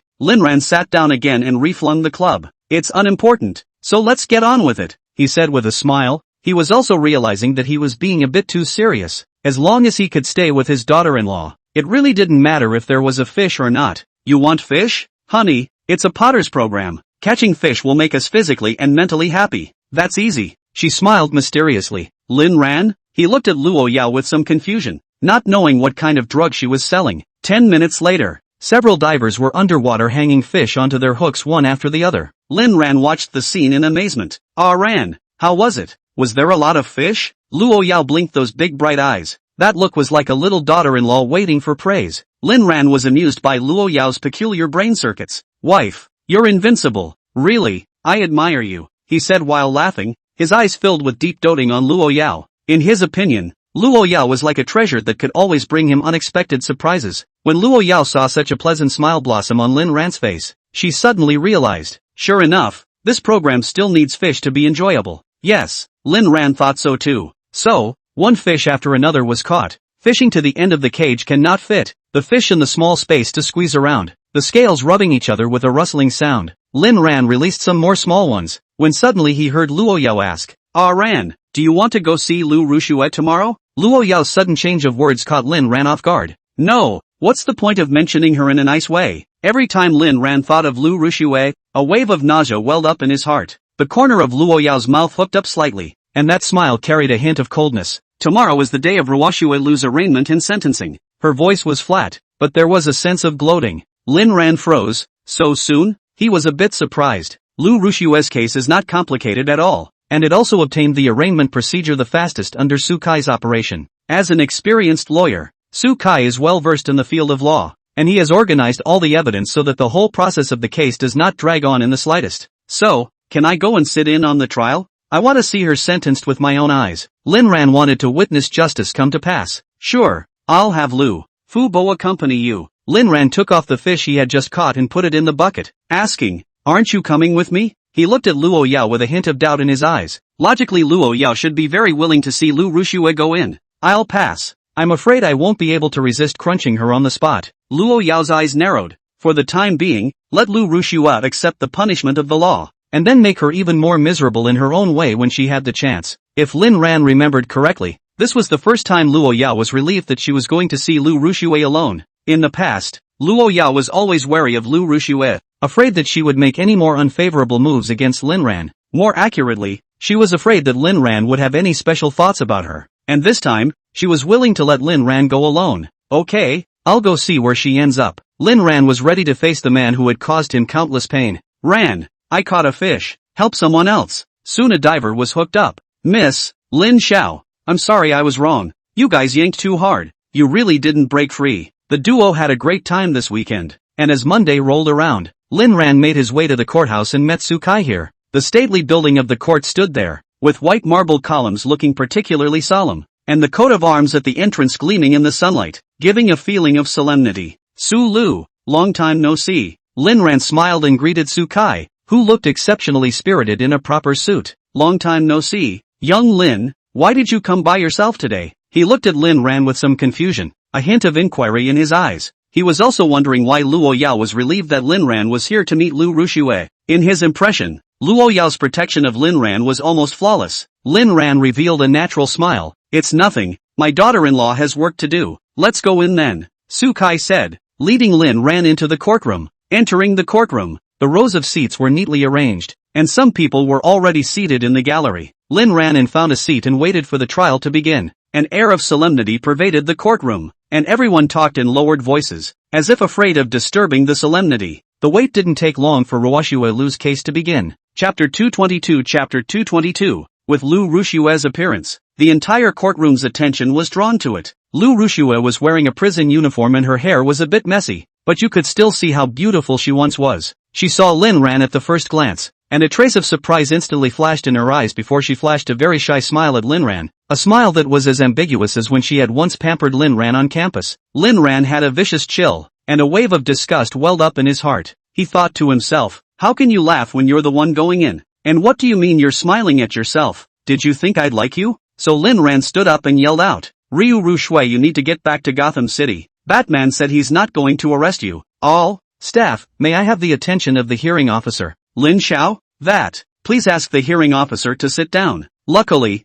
Lin Ran sat down again and reflung the club. "It's unimportant, so let's get on with it," he said with a smile. He was also realizing that he was being a bit too serious. As long as he could stay with his daughter-in-law, it really didn't matter if there was a fish or not. "You want fish? Honey, it's a potter's program. Catching fish will make us physically and mentally happy. That's easy." She smiled mysteriously. "Lin Ran?" He looked at Luo Yao with some confusion, not knowing what kind of drug she was selling. 10 minutes later, several divers were underwater hanging fish onto their hooks one after the other. Lin Ran watched the scene in amazement. "Ah Ran, how was it? Was there a lot of fish?" Luo Yao blinked those big bright eyes. That look was like a little daughter-in-law waiting for praise. Lin Ran was amused by Luo Yao's peculiar brain circuits. "Wife, you're invincible. Really, I admire you," he said while laughing, his eyes filled with deep doting on Luo Yao. In his opinion, Luo Yao was like a treasure that could always bring him unexpected surprises. When Luo Yao saw such a pleasant smile blossom on Lin Ran's face, she suddenly realized, sure enough, this program still needs fish to be enjoyable. Yes, Lin Ran thought so too. So, one fish after another was caught. Fishing to the end of the cage cannot fit the fish in the small space to squeeze around, the scales rubbing each other with a rustling sound. Lin Ran released some more small ones, when suddenly he heard Luo Yao ask, "Ah Ran, do you want to go see Lu Rushue tomorrow?" Luo Yao's sudden change of words caught Lin Ran off guard. No, what's the point of mentioning her in a nice way? Every time Lin Ran thought of Lu Rushue, a wave of nausea welled up in his heart. The corner of Luo Yao's mouth hooked up slightly, and that smile carried a hint of coldness. Tomorrow is the day of Ruoshue Lu's arraignment and sentencing. Her voice was flat, but there was a sense of gloating. Lin Ran froze. So soon? He was a bit surprised. Lu Rushue's case is not complicated at all, and it also obtained the arraignment procedure the fastest under Su Kai's operation. As an experienced lawyer, Su Kai is well versed in the field of law, and he has organized all the evidence so that the whole process of the case does not drag on in the slightest. So, can I go and sit in on the trial? I want to see her sentenced with my own eyes. Lin Ran wanted to witness justice come to pass. Sure, I'll have Lu Fu Bo accompany you. Lin Ran took off the fish he had just caught and put it in the bucket, asking, "Aren't you coming with me?" He looked at Luo Yao with a hint of doubt in his eyes. Logically Luo Yao should be very willing to see Lu Rushue go in. I'll pass. I'm afraid I won't be able to resist crunching her on the spot. Luo Yao's eyes narrowed. For the time being, let Lu Rushue accept the punishment of the law, and then make her even more miserable in her own way when she had the chance. If Lin Ran remembered correctly, this was the first time Luo Yao was relieved that she was going to see Lu Rushue alone. In the past, Luo Yao was always wary of Lu Rushue, afraid that she would make any more unfavorable moves against Lin Ran. More accurately, she was afraid that Lin Ran would have any special thoughts about her. And this time, she was willing to let Lin Ran go alone. Okay, I'll go see where she ends up. Lin Ran was ready to face the man who had caused him countless pain. Ran, I caught a fish. Help someone else. Soon a diver was hooked up. Miss Lin Xiao, I'm sorry I was wrong. You guys yanked too hard. You really didn't break free. The duo had a great time this weekend, and as Monday rolled around, Lin Ran made his way to the courthouse and met Su Kai here. The stately building of the court stood there, with white marble columns looking particularly solemn, and the coat of arms at the entrance gleaming in the sunlight, giving a feeling of solemnity. Su Lu, long time no see. Lin Ran smiled and greeted Su Kai, who looked exceptionally spirited in a proper suit. Long time no see. Young Lin, why did you come by yourself today? He looked at Lin Ran with some confusion, a hint of inquiry in his eyes. He was also wondering why Luo Yao was relieved that Lin Ran was here to meet Lu Rushue. In his impression, Luo Yao's protection of Lin Ran was almost flawless. Lin Ran revealed a natural smile. It's nothing, my daughter-in-law has work to do. Let's go in then, Su Kai said, leading Lin Ran into the courtroom. Entering the courtroom, the rows of seats were neatly arranged, and some people were already seated in the gallery. Lin ran and found a seat and waited for the trial to begin. An air of solemnity pervaded the courtroom, and everyone talked in lowered voices, as if afraid of disturbing the solemnity. The wait didn't take long for Ruoshue Lu's case to begin. Chapter 222. Chapter 222. With Lu Rushue's appearance, the entire courtroom's attention was drawn to it. Lu Rushue was wearing a prison uniform and her hair was a bit messy, but you could still see how beautiful she once was. She saw Lin Ran at the first glance, and a trace of surprise instantly flashed in her eyes before she flashed a very shy smile at Lin Ran, a smile that was as ambiguous as when she had once pampered Lin Ran on campus. Lin Ran had a vicious chill, and a wave of disgust welled up in his heart. He thought to himself, how can you laugh when you're the one going in? And what do you mean you're smiling at yourself? Did you think I'd like you? So Lin Ran stood up and yelled out, Ryu Rushue, you need to get back to Gotham City. Batman said he's not going to arrest you. All staff, may I have the attention of the hearing officer? Lin Xiao? That. Please ask the hearing officer to sit down. Luckily,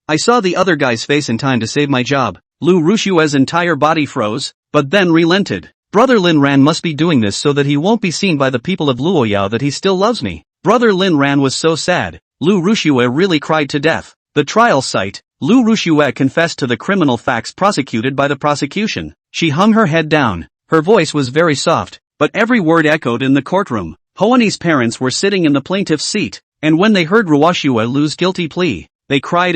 I saw the other guy's face in time to save my job. Lu Rushue's entire body froze, but then relented. Brother Lin Ran must be doing this so that he won't be seen by the people of Luoyao that he still loves me. Brother Lin Ran was so sad. Lu Rushue really cried to death. The trial site, Lu Rushue confessed to the criminal facts prosecuted by the prosecution. She hung her head down. Her voice was very soft, but every word echoed in the courtroom. Hoani's parents were sitting in the plaintiff's seat, and when they heard Ruoshue Lu's guilty plea, they cried,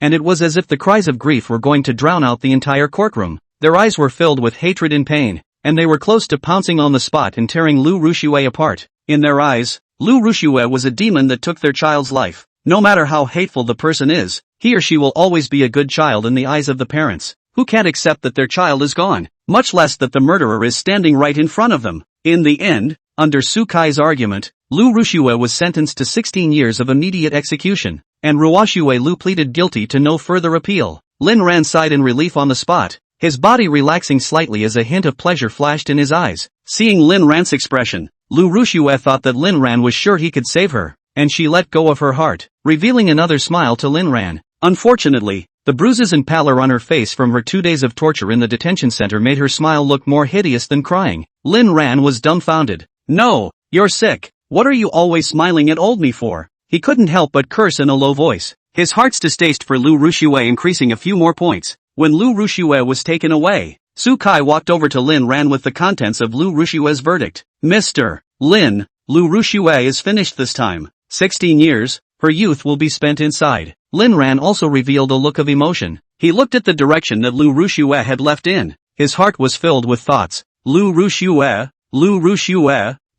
and it was as if the cries of grief were going to drown out the entire courtroom. Their eyes were filled with hatred and pain, and they were close to pouncing on the spot and tearing Lu Rushue apart. In their eyes, Lu Rushue was a demon that took their child's life. No matter how hateful the person is, he or she will always be a good child in the eyes of the parents, who can't accept that their child is gone, much less that the murderer is standing right in front of them. In the end, under Sukai's argument, Lu Rushue was sentenced to 16 years of immediate execution, and Ruoshue Lu pleaded guilty to no further appeal. Lin Ran sighed in relief on the spot, his body relaxing slightly as a hint of pleasure flashed in his eyes. Seeing Lin Ran's expression, Lu Rushue thought that Lin Ran was sure he could save her, and she let go of her heart, revealing another smile to Lin Ran. Unfortunately, the bruises and pallor on her face from her 2 days of torture in the detention center made her smile look more hideous than crying. Lin Ran was dumbfounded. "No, you're sick. What are you always smiling at old me for?" He couldn't help but curse in a low voice, his heart's distaste for Lu Rushue increasing a few more points. When Lu Rushue was taken away, Sukai walked over to Lin Ran with the contents of Lu Rushue's verdict. "Mr. Lin, Lu Rushue is finished this time. 16 years, her youth will be spent inside." Lin Ran also revealed a look of emotion. He looked at the direction that Lu Rushue had left in. His heart was filled with thoughts. Lu Rushue,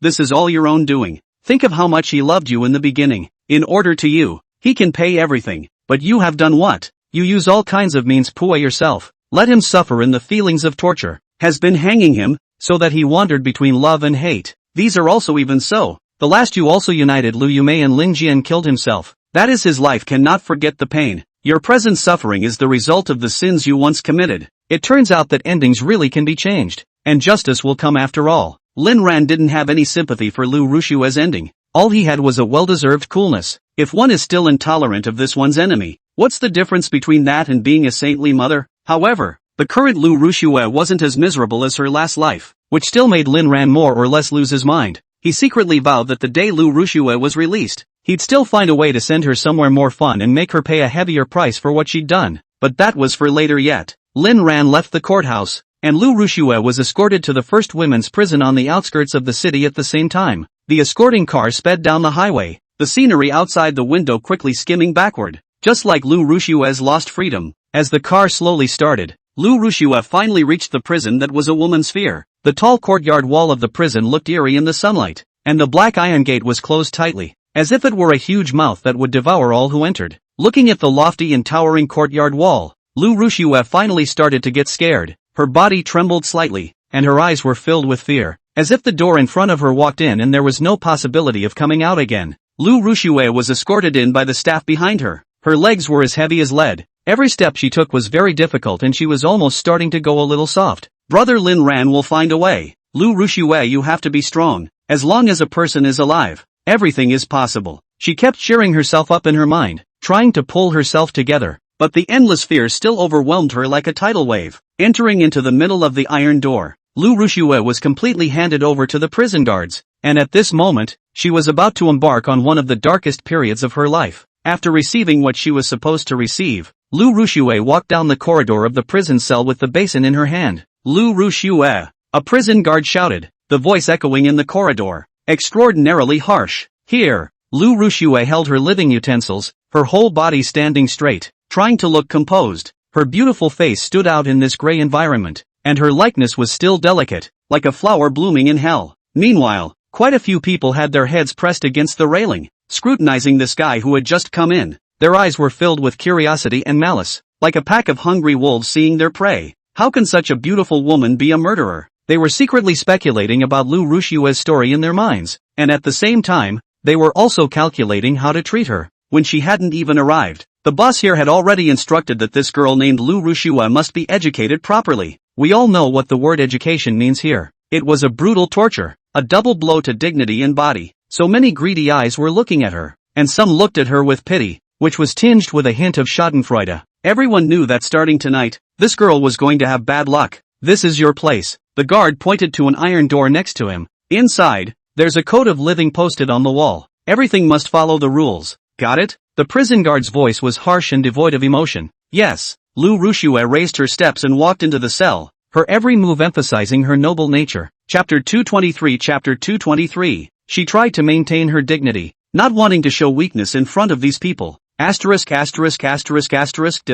this is all your own doing. Think of how much he loved you in the beginning. In order to you, he can pay everything. But you have done what? You use all kinds of means to yourself. Let him suffer in the feelings of torture. Has been hanging him, so that he wandered between love and hate. These are also even so. The last you also united Lu Yume and Lin Jian killed himself. That is his life cannot forget the pain. Your present suffering is the result of the sins you once committed. It turns out that endings really can be changed. And justice will come after all. Lin Ran didn't have any sympathy for Lu Rushue's ending. All he had was a well-deserved coolness. If one is still intolerant of this one's enemy, what's the difference between that and being a saintly mother? However, the current Lu Rushue wasn't as miserable as her last life, which still made Lin Ran more or less lose his mind. He secretly vowed that the day Lu Rushue was released, he'd still find a way to send her somewhere more fun and make her pay a heavier price for what she'd done. But that was for later yet. Lin Ran left the courthouse, and Lu Rushue was escorted to the first women's prison on the outskirts of the city at the same time. The escorting car sped down the highway, the scenery outside the window quickly skimming backward, just like Lu Rushue's lost freedom. As the car slowly started, Lu Rushue finally reached the prison that was a woman's fear. The tall courtyard wall of the prison looked eerie in the sunlight, and the black iron gate was closed tightly, as if it were a huge mouth that would devour all who entered. Looking at the lofty and towering courtyard wall, Lu Rushue finally started to get scared. Her body trembled slightly, and her eyes were filled with fear, as if the door in front of her walked in and there was no possibility of coming out again. Lu Rushue was escorted in by the staff behind her. Her legs were as heavy as lead. Every step she took was very difficult and she was almost starting to go a little soft. Brother Lin Ran will find a way. Lu Rushue, you have to be strong. As long as a person is alive, everything is possible. She kept cheering herself up in her mind, trying to pull herself together. But the endless fear still overwhelmed her like a tidal wave. Entering into the middle of the iron door, Lu Rushue was completely handed over to the prison guards, and at this moment, she was about to embark on one of the darkest periods of her life. After receiving what she was supposed to receive, Lu Rushue walked down the corridor of the prison cell with the basin in her hand. Lu Rushue, a prison guard shouted, the voice echoing in the corridor, extraordinarily harsh. Here, Lu Rushue held her living utensils, her whole body standing straight, trying to look composed. Her beautiful face stood out in this gray environment, and her likeness was still delicate, like a flower blooming in hell. Meanwhile, quite a few people had their heads pressed against the railing, scrutinizing this guy who had just come in. Their eyes were filled with curiosity and malice, like a pack of hungry wolves seeing their prey. How can such a beautiful woman be a murderer? They were secretly speculating about Lu Rushue's story in their minds, and at the same time, they were also calculating how to treat her, when she hadn't even arrived. The boss here had already instructed that this girl named Lu Rushue must be educated properly. We all know what the word education means here. It was a brutal torture, a double blow to dignity and body. So many greedy eyes were looking at her, and some looked at her with pity, which was tinged with a hint of schadenfreude. Everyone knew that starting tonight, this girl was going to have bad luck. This is your place. The guard pointed to an iron door next to him. Inside, there's a code of living posted on the wall. Everything must follow the rules. Got it? The prison guard's voice was harsh and devoid of emotion. Yes. Lu Rushue raised her steps and walked into the cell, her every move emphasizing her noble nature. Chapter 223. Chapter 223. She tried to maintain her dignity, not wanting to show weakness in front of these people. Did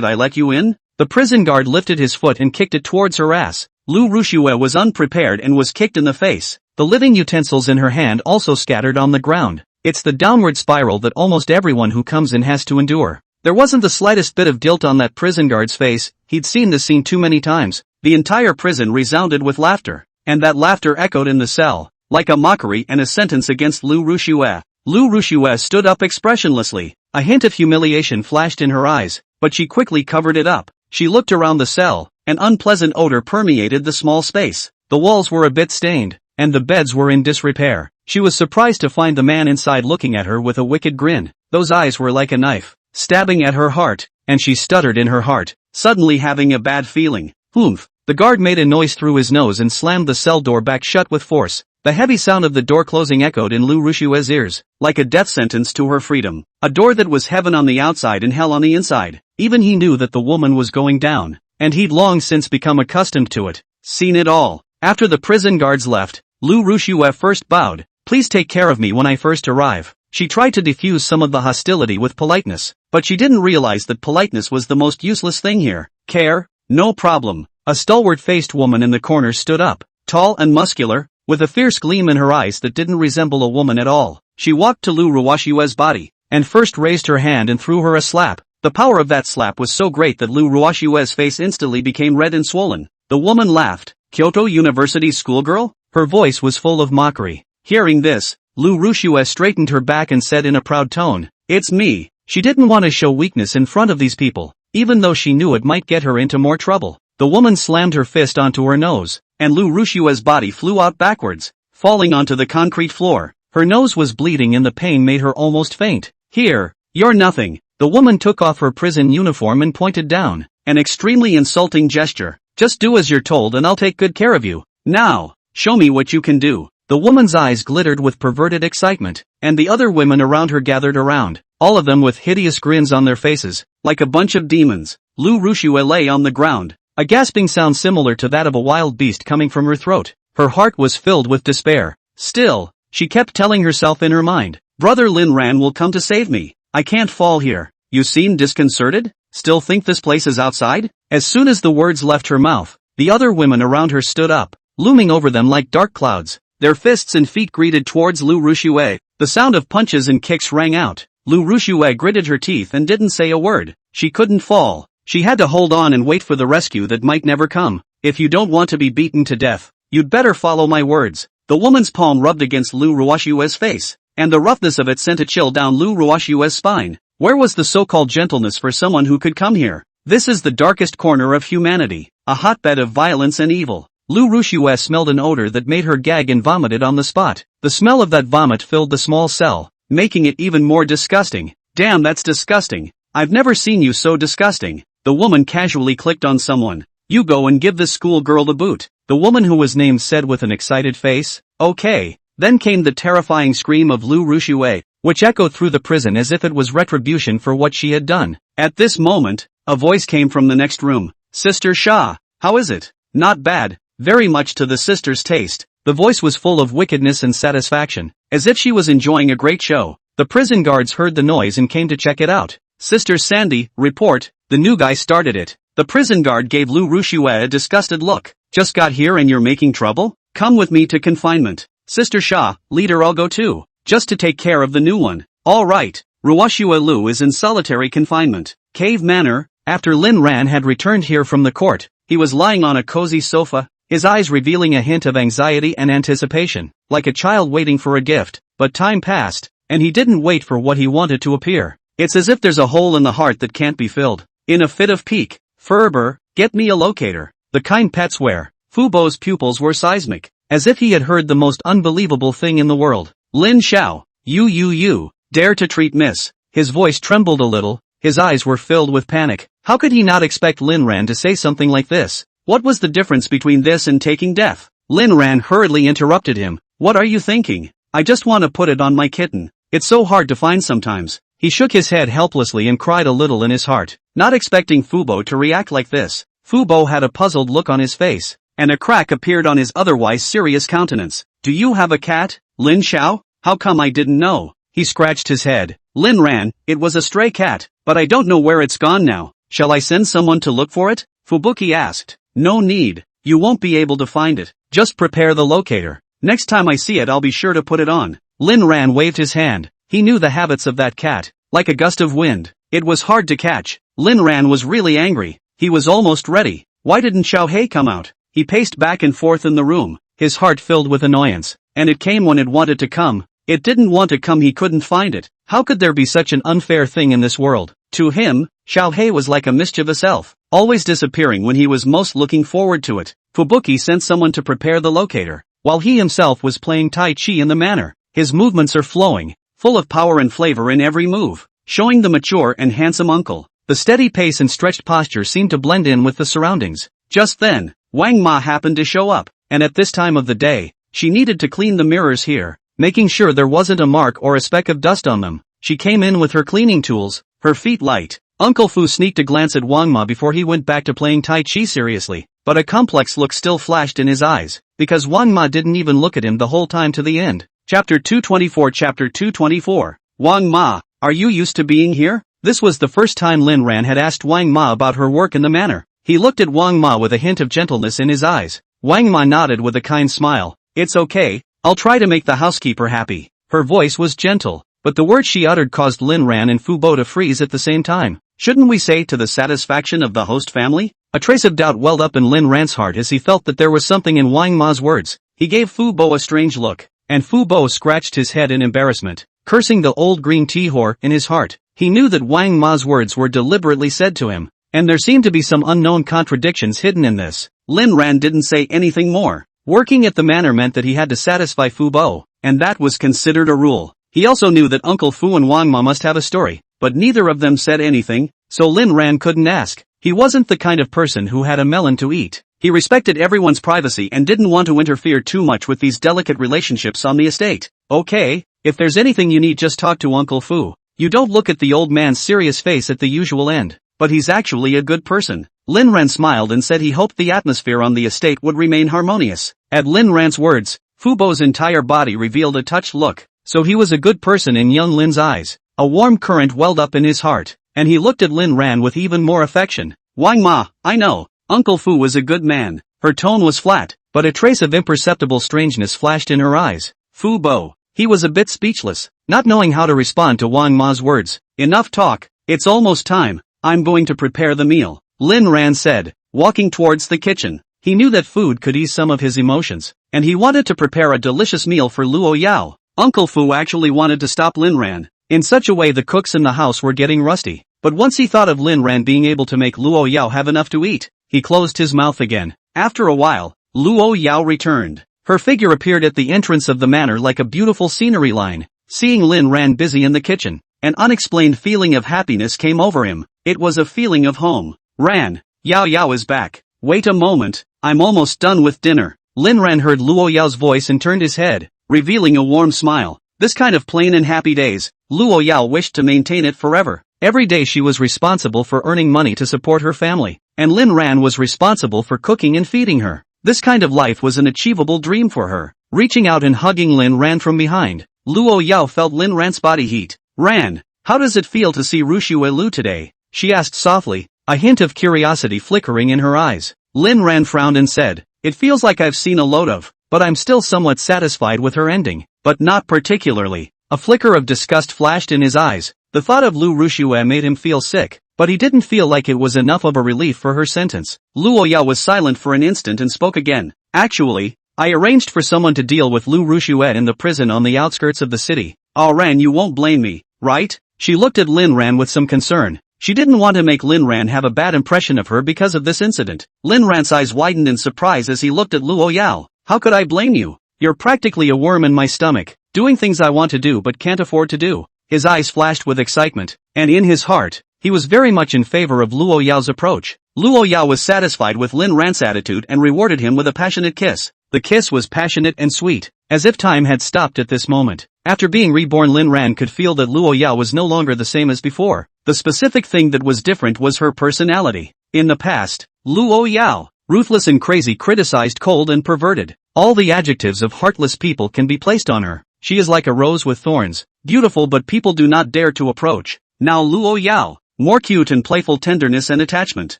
I let you in? The prison guard lifted his foot and kicked it towards her ass. Lu Rushue was unprepared and was kicked in the face. The living utensils in her hand also scattered on the ground. It's the downward spiral that almost everyone who comes in has to endure. There wasn't the slightest bit of guilt on that prison guard's face. He'd seen this scene too many times. The entire prison resounded with laughter, and that laughter echoed in the cell, like a mockery and a sentence against Lu Rushue. Lu Rushue stood up expressionlessly. A hint of humiliation flashed in her eyes, but she quickly covered it up. She looked around the cell. An unpleasant odor permeated the small space. The walls were a bit stained, and the beds were in disrepair. She was surprised to find the man inside looking at her with a wicked grin. Those eyes were like a knife, stabbing at her heart, and she stuttered in her heart, suddenly having a bad feeling. Oomph! The guard made a noise through his nose and slammed the cell door back shut with force. The heavy sound of the door closing echoed in Lu Rushue's ears, like a death sentence to her freedom. A door that was heaven on the outside and hell on the inside. Even he knew that the woman was going down, and he'd long since become accustomed to it. Seen it all. After the prison guards left, Lu Rushue first bowed. Please take care of me when I first arrive. She tried to diffuse some of the hostility with politeness, but she didn't realize that politeness was the most useless thing here. Care? No problem. A stalwart-faced woman in the corner stood up, tall and muscular, with a fierce gleam in her eyes that didn't resemble a woman at all. She walked to Lu Ruashue's body, and first raised her hand and threw her a slap. The power of that slap was so great that Lu Ruashue's face instantly became red and swollen. The woman laughed. Kyoto University's schoolgirl? Her voice was full of mockery. Hearing this, Lu Rushue straightened her back and said in a proud tone, "It's me." She didn't want to show weakness in front of these people, even though she knew it might get her into more trouble. The woman slammed her fist onto her nose, and Lu Rushue's body flew out backwards, falling onto the concrete floor. Her nose was bleeding and the pain made her almost faint. "Here, you're nothing." The woman took off her prison uniform and pointed down, an extremely insulting gesture. "Just do as you're told and I'll take good care of you. Now, show me what you can do." The woman's eyes glittered with perverted excitement, and the other women around her gathered around, all of them with hideous grins on their faces, like a bunch of demons. Lu Rushue lay on the ground, a gasping sound similar to that of a wild beast coming from her throat. Her heart was filled with despair. Still, she kept telling herself in her mind, "Brother Lin Ran will come to save me. I can't fall here." "You seem disconcerted? Still think this place is outside?" As soon as the words left her mouth, the other women around her stood up, looming over them like dark clouds. Their fists and feet greeted towards Lu Rushue. The sound of punches and kicks rang out. Lu Rushue gritted her teeth and didn't say a word. She couldn't fall. She had to hold on and wait for the rescue that might never come. "If you don't want to be beaten to death, you'd better follow my words." The woman's palm rubbed against Lu Ruashue's face, and the roughness of it sent a chill down Lu Ruashue's spine. Where was the so-called gentleness for someone who could come here? This is the darkest corner of humanity, a hotbed of violence and evil. Lu Rushue smelled an odor that made her gag and vomited on the spot. The smell of that vomit filled the small cell, making it even more disgusting. "Damn, that's disgusting. I've never seen you so disgusting." The woman casually clicked on someone. "You go and give this schoolgirl the boot." The woman who was named said with an excited face. "Okay." Then came the terrifying scream of Lu Rushue, which echoed through the prison as if it was retribution for what she had done. At this moment, a voice came from the next room. "Sister Sha, how is it?" "Not bad, very much to the sister's taste." The voice was full of wickedness and satisfaction, as if she was enjoying a great show. The prison guards heard the noise and came to check it out. "Sister Sandy, report." The new guy started it. The prison guard gave Lu Rushue a disgusted look. "Just got here and you're making trouble? Come with me to confinement." "Sister Sha, leader, I'll go too. Just to take care of the new one." "All right." Ruashue Lu is in solitary confinement. Cave Manor. After Lin Ran had returned here from the court, he was lying on a cozy sofa, his eyes revealing a hint of anxiety and anticipation, like a child waiting for a gift. But time passed, and he didn't wait for what he wanted to appear. It's as if there's a hole in the heart that can't be filled. In a fit of pique, fervor, "Get me a locator." The kind pet swear. Fubo's pupils were seismic, as if he had heard the most unbelievable thing in the world. "Lin Xiao, you dare to treat Miss." His voice trembled a little, his eyes were filled with panic. How could he not expect Lin Ran to say something like this? What was the difference between this and taking death? Lin Ran hurriedly interrupted him. "What are you thinking? I just want to put it on my kitten. It's so hard to find sometimes." He shook his head helplessly and cried a little in his heart, not expecting Fubo to react like this. Fubo had a puzzled look on his face, and a crack appeared on his otherwise serious countenance. "Do you have a cat, Lin Xiao? How come I didn't know?" He scratched his head. "Lin Ran, it was a stray cat, but I don't know where it's gone now. Shall I send someone to look for it?" Fubuki asked. "No need. You won't be able to find it. Just prepare the locator. Next time I see it I'll be sure to put it on." Lin Ran waved his hand. He knew the habits of that cat. Like a gust of wind, It was hard to catch. Lin Ran was really angry. He was almost ready. Why didn't Xiao Hei come out? He paced back and forth in the room, his heart filled with annoyance. And it came when it wanted to come. It didn't want to come, he couldn't find it. How could there be such an unfair thing in this world? To him, Xiao Hei was like a mischievous elf, always disappearing when he was most looking forward to it. Fubuki sent someone to prepare the locator, while he himself was playing Tai Chi in the manor. His movements are flowing, full of power and flavor in every move, showing the mature and handsome uncle. The steady pace and stretched posture seemed to blend in with the surroundings. Just then, Wang Ma happened to show up, and at this time of the day, she needed to clean the mirrors here, making sure there wasn't a mark or a speck of dust on them. She came in with her cleaning tools, her feet light. Uncle Fu sneaked a glance at Wang Ma before he went back to playing Tai Chi seriously, but a complex look still flashed in his eyes, because Wang Ma didn't even look at him the whole time to the end. Chapter 224. Chapter 224. Wang Ma, are you used to being here? This was the first time Lin Ran had asked Wang Ma about her work in the manor. He looked at Wang Ma with a hint of gentleness in his eyes. Wang Ma nodded with a kind smile. It's okay, I'll try to make the housekeeper happy. Her voice was gentle, but the words she uttered caused Lin Ran and Fu Bo to freeze at the same time. Shouldn't we say to the satisfaction of the host family? A trace of doubt welled up in Lin Ran's heart as he felt that there was something in Wang Ma's words. He gave Fu Bo a strange look, and Fu Bo scratched his head in embarrassment, cursing the old green tea whore in his heart. He knew that Wang Ma's words were deliberately said to him, and there seemed to be some unknown contradictions hidden in this. Lin Ran didn't say anything more. Working at the manor meant that he had to satisfy Fu Bo, and that was considered a rule. He also knew that Uncle Fu and Wang Ma must have a story, but neither of them said anything, so Lin Ran couldn't ask. He wasn't the kind of person who had a melon to eat. He respected everyone's privacy and didn't want to interfere too much with these delicate relationships on the estate. Okay, if there's anything you need, just talk to Uncle Fu. You don't look at the old man's serious face at the usual end, but he's actually a good person. Lin Ran smiled and said he hoped the atmosphere on the estate would remain harmonious. At Lin Ran's words, Fu Bo's entire body revealed a touched look, so he was a good person in young Lin's eyes. A warm current welled up in his heart, and he looked at Lin Ran with even more affection. Wang Ma, I know, Uncle Fu was a good man. Her tone was flat, but a trace of imperceptible strangeness flashed in her eyes. Fu Bo. He was a bit speechless, not knowing how to respond to Wang Ma's words. Enough talk, it's almost time. I'm going to prepare the meal, Lin Ran said, walking towards the kitchen. He knew that food could ease some of his emotions, and he wanted to prepare a delicious meal for Luo Yao. Uncle Fu actually wanted to stop Lin Ran. In such a way the cooks in the house were getting rusty. But once he thought of Lin Ran being able to make Luo Yao have enough to eat, he closed his mouth again. After a while, Luo Yao returned. Her figure appeared at the entrance of the manor like a beautiful scenery line. Seeing Lin Ran busy in the kitchen, an unexplained feeling of happiness came over him. It was a feeling of home. Ran, Yao Yao is back. Wait a moment, I'm almost done with dinner. Lin Ran heard Luo Yao's voice and turned his head, revealing a warm smile. This kind of plain and happy days, Luo Yao wished to maintain it forever. Every day she was responsible for earning money to support her family, and Lin Ran was responsible for cooking and feeding her. This kind of life was an achievable dream for her. Reaching out and hugging Lin Ran from behind, Luo Yao felt Lin Ran's body heat. Ran, how does it feel to see Rushue Lu today? She asked softly, a hint of curiosity flickering in her eyes. Lin Ran frowned and said, it feels like I've seen a load of, but I'm still somewhat satisfied with her ending, but not particularly. A flicker of disgust flashed in his eyes. The thought of Lu Rushue made him feel sick, but he didn't feel like it was enough of a relief for her sentence. Luo Yao was silent for an instant and spoke again. Actually, I arranged for someone to deal with Lu Rushue in the prison on the outskirts of the city. Oh Ran, you won't blame me, right? She looked at Lin Ran with some concern. She didn't want to make Lin Ran have a bad impression of her because of this incident. Lin Ran's eyes widened in surprise as he looked at Luo Yao. How could I blame you? You're practically a worm in my stomach, doing things I want to do but can't afford to do. His eyes flashed with excitement, and in his heart, he was very much in favor of Luo Yao's approach. Luo Yao was satisfied with Lin Ran's attitude and rewarded him with a passionate kiss. The kiss was passionate and sweet, as if time had stopped at this moment. After being reborn, Lin Ran could feel that Luo Yao was no longer the same as before. The specific thing that was different was her personality. In the past, Luo Yao, ruthless and crazy, criticized, cold and perverted. All the adjectives of heartless people can be placed on her. She is like a rose with thorns, beautiful but people do not dare to approach. Now Luo Yao, more cute and playful, tenderness and attachment.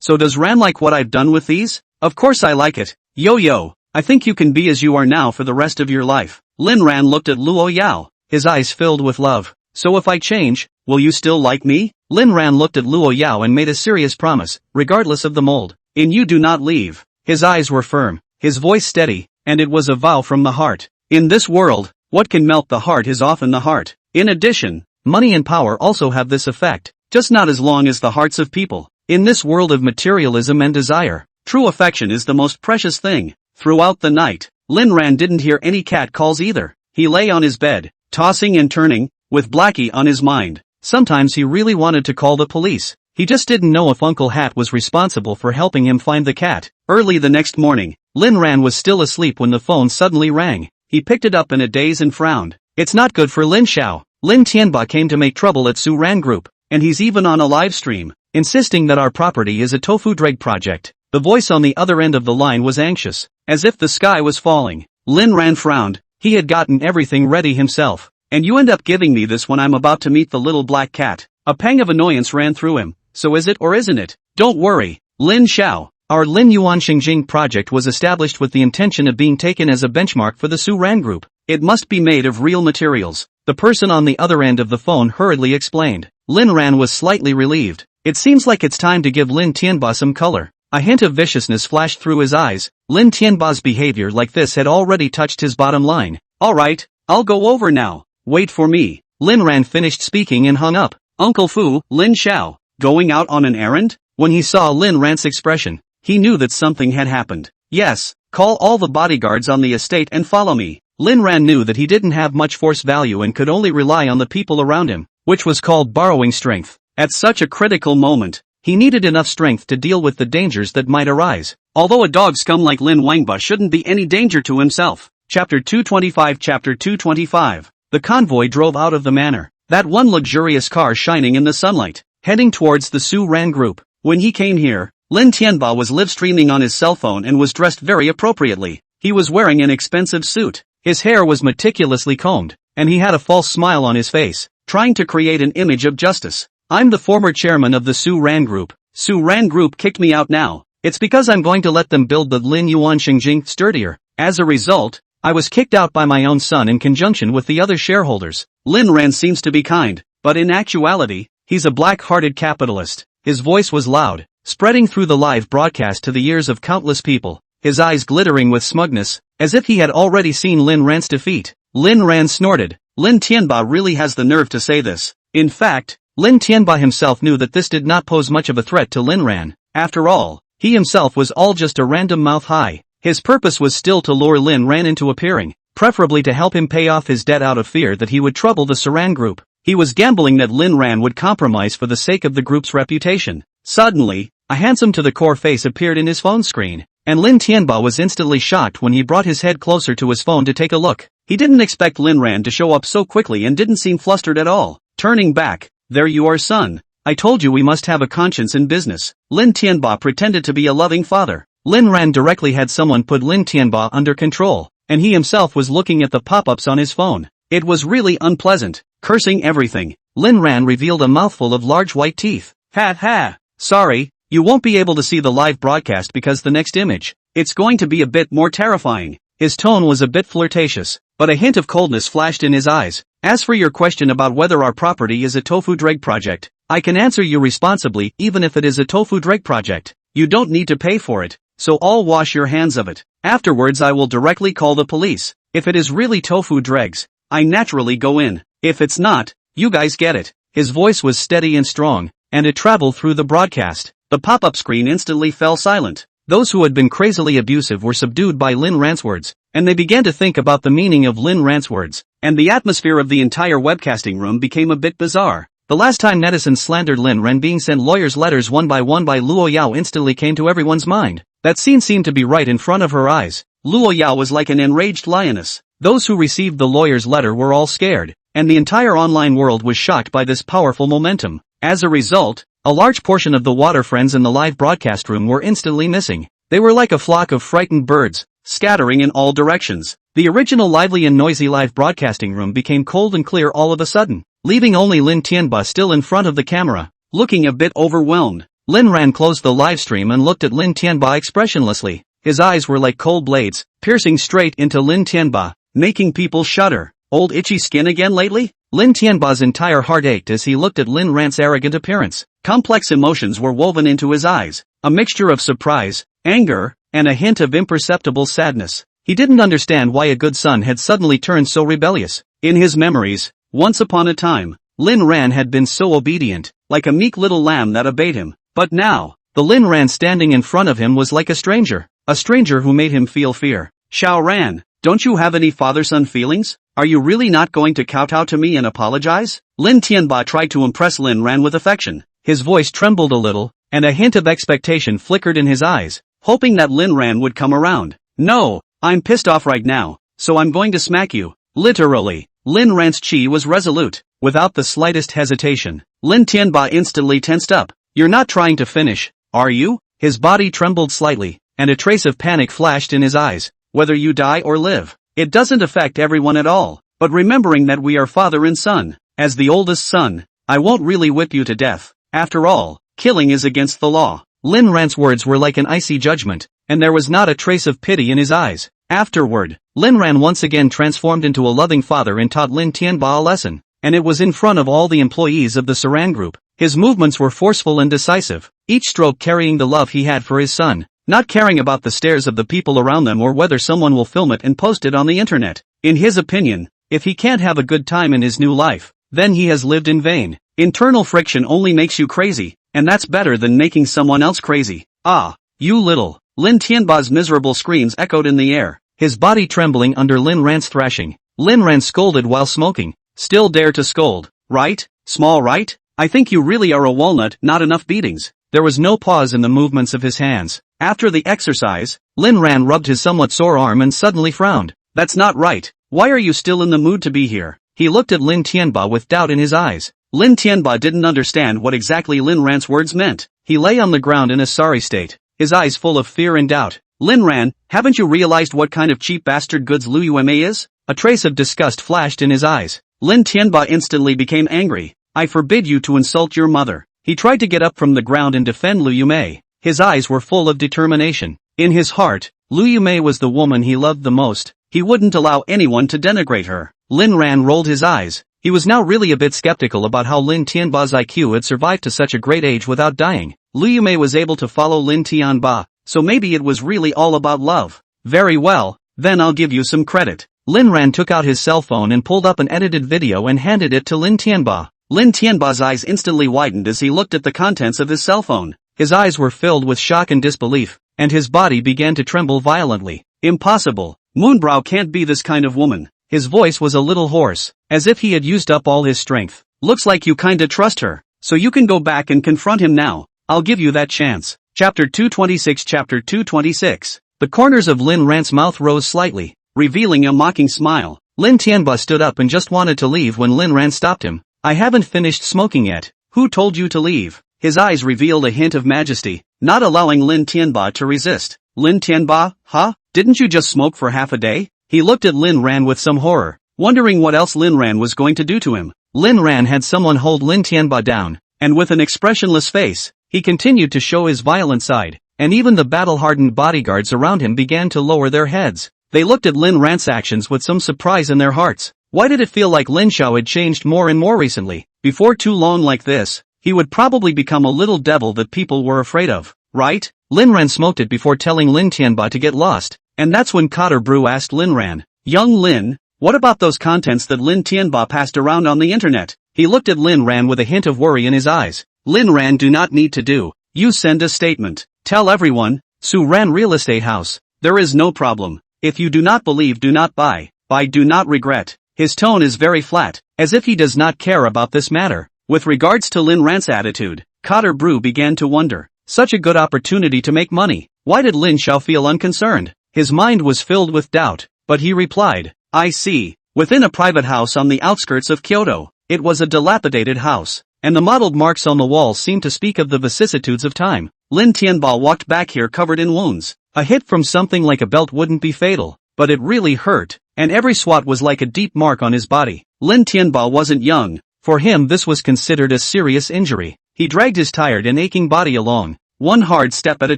So does Ran like what I've done with these? Of course I like it. Yo, I think you can be as you are now for the rest of your life. Lin Ran looked at Luo Yao, his eyes filled with love. So if I change, will you still like me? Lin Ran looked at Luo Yao and made a serious promise, regardless of the mold. You do not leave. His eyes were firm, his voice steady, and it was a vow from the heart. In this world, what can melt the heart is often the heart. In addition, money and power also have this effect, just not as long as the hearts of people. In this world of materialism and desire, true affection is the most precious thing. Throughout the night, Lin Ran didn't hear any cat calls either. He lay on his bed, tossing and turning, with Blackie on his mind. Sometimes he really wanted to call the police. He just didn't know if Uncle Hat was responsible for helping him find the cat. Early the next morning, Lin Ran was still asleep when the phone suddenly rang. He picked it up in a daze and frowned. It's not good for Lin Xiao. Lin Tianba came to make trouble at Su Ran Group, and he's even on a live stream, insisting that our property is a tofu dreg project. The voice on the other end of the line was anxious, as if the sky was falling. Lin Ran frowned. He had gotten everything ready himself. And you end up giving me this when I'm about to meet the little black cat. A pang of annoyance ran through him. So is it or isn't it? Don't worry, Lin Xiao. Our Lin Yuan Xingjing project was established with the intention of being taken as a benchmark for the Su Ran Group. It must be made of real materials. The person on the other end of the phone hurriedly explained. Lin Ran was slightly relieved. It seems like it's time to give Lin Tianba some color. A hint of viciousness flashed through his eyes. Lin Tianba's behavior like this had already touched his bottom line. Alright, I'll go over now. Wait for me. Lin Ran finished speaking and hung up. Uncle Fu, Lin Xiao, going out on an errand? When he saw Lin Ran's expression, he knew that something had happened. Yes, call all the bodyguards on the estate and follow me. Lin Ran knew that he didn't have much force value and could only rely on the people around him, which was called borrowing strength. At such a critical moment, he needed enough strength to deal with the dangers that might arise. Although a dog scum like Lin Wangba shouldn't be any danger to himself. Chapter 225. Chapter 225. The convoy drove out of the manor, that one luxurious car shining in the sunlight, heading towards the Su Ran Group. When he came here, Lin Tianba was live streaming on his cell phone and was dressed very appropriately. He was wearing an expensive suit. His hair was meticulously combed, and he had a false smile on his face, trying to create an image of justice. I'm the former chairman of the Su Ran Group. Su Ran Group kicked me out now. It's because I'm going to let them build the Lin Yuan Xingjing sturdier. As a result, I was kicked out by my own son in conjunction with the other shareholders. Lin Ran seems to be kind, but in actuality, he's a black-hearted capitalist. His voice was loud, spreading through the live broadcast to the ears of countless people, his eyes glittering with smugness, as if he had already seen Lin Ran's defeat. Lin Ran snorted. Lin Tianba really has the nerve to say this. In fact, Lin Tianba himself knew that this did not pose much of a threat to Lin Ran. After all, he himself was all just a random mouth high. His purpose was still to lure Lin Ran into appearing, preferably to help him pay off his debt out of fear that he would trouble the Su Ran Group. He was gambling that Lin Ran would compromise for the sake of the group's reputation. Suddenly, a handsome-to-the-core face appeared in his phone screen, and Lin Tianba was instantly shocked when he brought his head closer to his phone to take a look. He didn't expect Lin Ran to show up so quickly and didn't seem flustered at all. Turning back, there you are, son. I told you we must have a conscience in business. Lin Tianba pretended to be a loving father. Lin Ran directly had someone put Lin Tianba under control, and he himself was looking at the pop-ups on his phone. It was really unpleasant, cursing everything. Lin Ran revealed a mouthful of large white teeth. Ha ha. Sorry, you won't be able to see the live broadcast because the next image, it's going to be a bit more terrifying. His tone was a bit flirtatious, but a hint of coldness flashed in his eyes. As for your question about whether our property is a tofu dreg project, I can answer you responsibly even if it is a tofu dreg project. You don't need to pay for it, so I'll wash your hands of it. Afterwards I will directly call the police. If it is really tofu dregs, I naturally go in. If it's not, you guys get it. His voice was steady and strong, and it traveled through the broadcast. The pop-up screen instantly fell silent. Those who had been crazily abusive were subdued by Lin Ran's words, and they began to think about the meaning of Lin Ran's words, and the atmosphere of the entire webcasting room became a bit bizarre. The last time netizens slandered Lin Ran being sent lawyers' letters one by Luo Yao instantly came to everyone's mind. That scene seemed to be right in front of her eyes. Luo Yao was like an enraged lioness. Those who received the lawyer's letter were all scared, and the entire online world was shocked by this powerful momentum. As a result, a large portion of the water friends in the live broadcast room were instantly missing. They were like a flock of frightened birds, scattering in all directions. The original lively and noisy live broadcasting room became cold and clear all of a sudden, leaving only Lin Tianba still in front of the camera, looking a bit overwhelmed. Lin Ran closed the live stream and looked at Lin Tianba expressionlessly. His eyes were like cold blades, piercing straight into Lin Tianba, making people shudder. Old itchy skin again lately? Lin Tianba's entire heart ached as he looked at Lin Ran's arrogant appearance. Complex emotions were woven into his eyes, a mixture of surprise, anger, and a hint of imperceptible sadness. He didn't understand why a good son had suddenly turned so rebellious. In his memories, once upon a time, Lin Ran had been so obedient, like a meek little lamb that obeyed him. But now, the Lin Ran standing in front of him was like a stranger who made him feel fear. Xiao Ran, don't you have any father-son feelings? Are you really not going to kowtow to me and apologize? Lin Tianba tried to impress Lin Ran with affection. His voice trembled a little, and a hint of expectation flickered in his eyes, hoping that Lin Ran would come around. No, I'm pissed off right now, so I'm going to smack you. Literally. Lin Ran's chi was resolute. Without the slightest hesitation, Lin Tianba instantly tensed up. You're not trying to finish, are you? His body trembled slightly, and a trace of panic flashed in his eyes. Whether you die or live, it doesn't affect everyone at all. But remembering that we are father and son, as the oldest son, I won't really whip you to death. After all, killing is against the law. Lin Ran's words were like an icy judgment, and there was not a trace of pity in his eyes. Afterward, Lin Ran once again transformed into a loving father and taught Lin Tianba a lesson, and it was in front of all the employees of the Saran Group. His movements were forceful and decisive, each stroke carrying the love he had for his son, not caring about the stares of the people around them or whether someone will film it and post it on the internet. In his opinion, if he can't have a good time in his new life, then he has lived in vain. Internal friction only makes you crazy, and that's better than making someone else crazy. Ah, you little. Lin Tianba's miserable screams echoed in the air, his body trembling under Lin Ran's thrashing. Lin Ran scolded while smoking. Still dare to scold, right? Small right? I think you really are a walnut, not enough beatings. There was no pause in the movements of his hands. After the exercise, Lin Ran rubbed his somewhat sore arm and suddenly frowned. That's not right. Why are you still in the mood to be here? He looked at Lin Tianba with doubt in his eyes. Lin Tianba didn't understand what exactly Lin Ran's words meant. He lay on the ground in a sorry state, his eyes full of fear and doubt. Lin Ran, haven't you realized what kind of cheap bastard goods Liu Yuemei is? A trace of disgust flashed in his eyes. Lin Tianba instantly became angry. I forbid you to insult your mother. He tried to get up from the ground and defend Liu Yuemei. His eyes were full of determination. In his heart, Liu Yuemei was the woman he loved the most. He wouldn't allow anyone to denigrate her. Lin Ran rolled his eyes. He was now really a bit skeptical about how Lin Tianba's IQ had survived to such a great age without dying. Liu Yuemei was able to follow Lin Tianba, so maybe it was really all about love. Very well, then I'll give you some credit. Lin Ran took out his cell phone and pulled up an edited video and handed it to Lin Tianba. Lin Tianba's eyes instantly widened as he looked at the contents of his cell phone. His eyes were filled with shock and disbelief, and his body began to tremble violently. Impossible. Moonbrow can't be this kind of woman. His voice was a little hoarse, as if he had used up all his strength. Looks like you kinda trust her, so you can go back and confront him now. I'll give you that chance. Chapter 226. Chapter 226. The corners of Lin Ran's mouth rose slightly, revealing a mocking smile. Lin Tianba stood up and just wanted to leave when Lin Ran stopped him. I haven't finished smoking yet. Who told you to leave? His eyes revealed a hint of majesty, not allowing Lin Tianba to resist. Lin Tianba, huh? Didn't you just smoke for half a day? He looked at Lin Ran with some horror, wondering what else Lin Ran was going to do to him. Lin Ran had someone hold Lin Tianba down, and with an expressionless face, he continued to show his violent side, and even the battle-hardened bodyguards around him began to lower their heads. They looked at Lin Ran's actions with some surprise in their hearts. Why did it feel like Lin Xiao had changed more and more recently? Before too long like this, he would probably become a little devil that people were afraid of, right? Lin Ran smoked it before telling Lin Tianba to get lost, and that's when Cotter Brew asked Lin Ran, Young Lin, what about those contents that Lin Tianba passed around on the internet? He looked at Lin Ran with a hint of worry in his eyes. Lin Ran do not need to do. You send a statement. Tell everyone, Su Ran Real Estate House. There is no problem. If you do not believe, do not buy. Buy, do not regret. His tone is very flat, as if he does not care about this matter. With regards to Lin Ran's attitude, Cotter Brew began to wonder. Such a good opportunity to make money. Why did Lin Xiao feel unconcerned? His mind was filled with doubt, but he replied, I see. Within a private house on the outskirts of Kyoto, it was a dilapidated house, and the mottled marks on the walls seemed to speak of the vicissitudes of time. Lin Tianba walked back here covered in wounds. A hit from something like a belt wouldn't be fatal, but it really hurt, and every swat was like a deep mark on his body. Lin Tianba wasn't young. For him this was considered a serious injury. He dragged his tired and aching body along, one hard step at a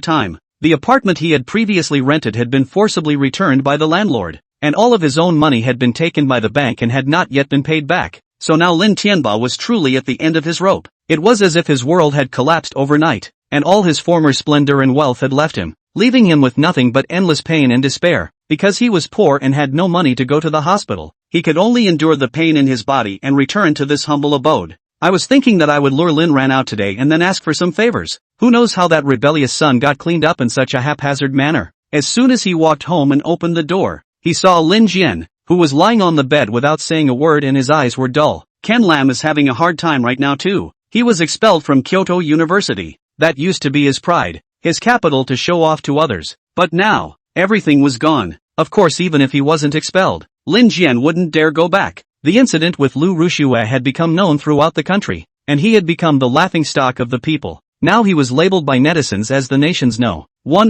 time. The apartment he had previously rented had been forcibly returned by the landlord, and all of his own money had been taken by the bank and had not yet been paid back. so now Lin Tianba was truly at the end of his rope. It was as if his world had collapsed overnight, and all his former splendor and wealth had left him, leaving him with nothing but endless pain and despair. Because he was poor and had no money to go to the hospital, he could only endure the pain in his body and return to this humble abode. I was thinking that I would lure Lin Ran out today and then ask for some favors. Who knows how that rebellious son got cleaned up in such a haphazard manner. As soon as he walked home and opened the door, he saw Lin Jian, who was lying on the bed without saying a word, and his eyes were dull. Ken Lam is having a hard time right now too. He was expelled from Kyoto University. That used to be his pride, his capital to show off to others. But now, everything was gone. Of course, even if he wasn't expelled, Lin Jian wouldn't dare go back. The incident with Lu Rushue had become known throughout the country, and he had become the laughingstock of the people. Now he was labeled by netizens as the nation's #1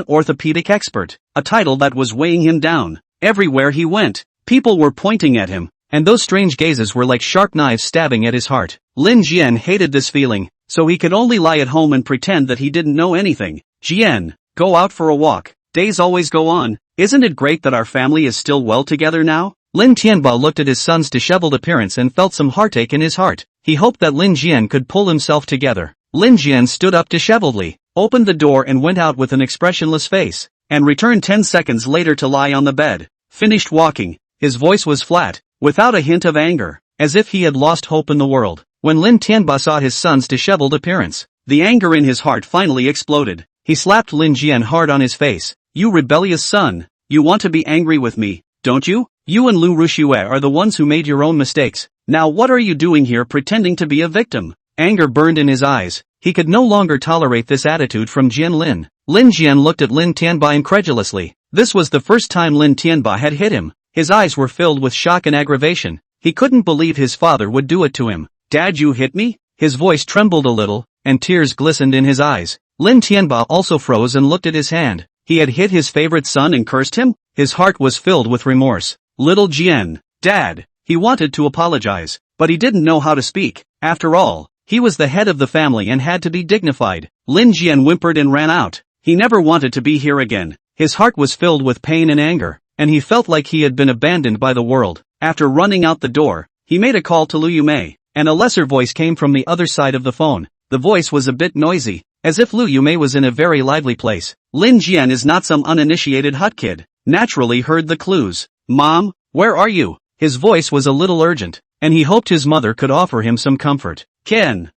orthopedic expert, a title that was weighing him down. Everywhere he went, people were pointing at him, and those strange gazes were like sharp knives stabbing at his heart. Lin Jian hated this feeling, so he could only lie at home and pretend that he didn't know anything. Jian, go out for a walk. Days always go on. Isn't it great that our family is still well together now? Lin Tianba looked at his son's disheveled appearance and felt some heartache in his heart. He hoped that Lin Jian could pull himself together. Lin Jian stood up disheveledly, opened the door and went out with an expressionless face, and returned 10 seconds later to lie on the bed. Finished walking, his voice was flat, without a hint of anger, as if he had lost hope in the world. When Lin Tianba saw his son's disheveled appearance, the anger in his heart finally exploded. He slapped Lin Jian hard on his face. You rebellious son, you want to be angry with me, don't you? You and Lu Rushue are the ones who made your own mistakes. Now what are you doing here pretending to be a victim? Anger burned in his eyes. He could no longer tolerate this attitude from Jian Lin. Lin Jian looked at Lin Tianba incredulously. This was the first time Lin Tianba had hit him. His eyes were filled with shock and aggravation. He couldn't believe his father would do it to him. Dad, you hit me? His voice trembled a little, and tears glistened in his eyes. Lin Tianba also froze and looked at his hand. He had hit his favorite son and cursed him? His heart was filled with remorse. Little Jian, Dad, he wanted to apologize, but he didn't know how to speak. After all, he was the head of the family and had to be dignified. Lin Jian whimpered and ran out. He never wanted to be here again. His heart was filled with pain and anger, and he felt like he had been abandoned by the world. After running out the door, he made a call to Lu Yume, and a lesser voice came from the other side of the phone. The voice was a bit noisy, as if Lu Yume was in a very lively place. Lin Jian is not some uninitiated hut kid. Naturally heard the clues. Mom, where are you? His voice was a little urgent, and he hoped his mother could offer him some comfort. Ken,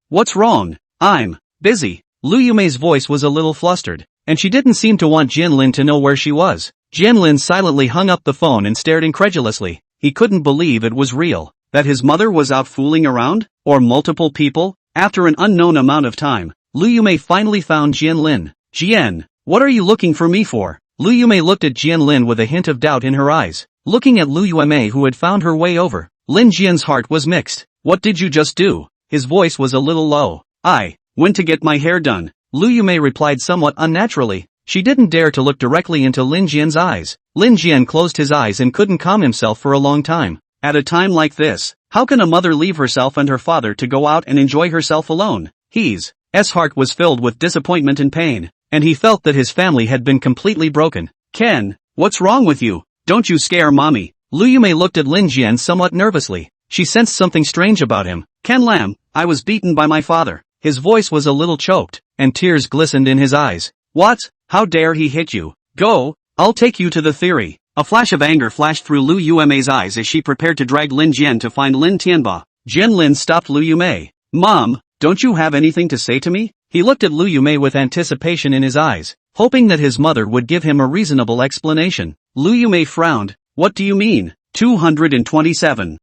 what's wrong? I'm busy. Lu Yume's voice was a little flustered, and she didn't seem to want Jian Lin to know where she was. Jian Lin silently hung up the phone and stared incredulously. He couldn't believe it was real, that his mother was out fooling around, or multiple people. After an unknown amount of time, Lu Yume finally found Jian Lin. Jian, what are you looking for me for? Lu Yume looked at Jian Lin with a hint of doubt in her eyes. Looking at Lu Yume, who had found her way over, Lin Jian's heart was mixed. What did you just do? His voice was a little low. I went to get my hair done. Lu Yume replied somewhat unnaturally. She didn't dare to look directly into Lin Jian's eyes. Lin Jian closed his eyes and couldn't calm himself for a long time. At a time like this, how can a mother leave herself and her father to go out and enjoy herself alone? His heart was filled with disappointment and pain, and he felt that his family had been completely broken. Ken, what's wrong with you? Don't you scare mommy? Lu Yume looked at Lin Jian somewhat nervously. She sensed something strange about him. Ken Lam, I was beaten by my father. His voice was a little choked, and tears glistened in his eyes. What? How dare he hit you? Go, I'll take you to the theory. A flash of anger flashed through Lu Yume's eyes as she prepared to drag Lin Jian to find Lin Tianba. Jian Lin stopped Lu Yume. Mom, don't you have anything to say to me? He looked at Lu Yume with anticipation in his eyes, hoping that his mother would give him a reasonable explanation. Lu Yume frowned. What do you mean? 227.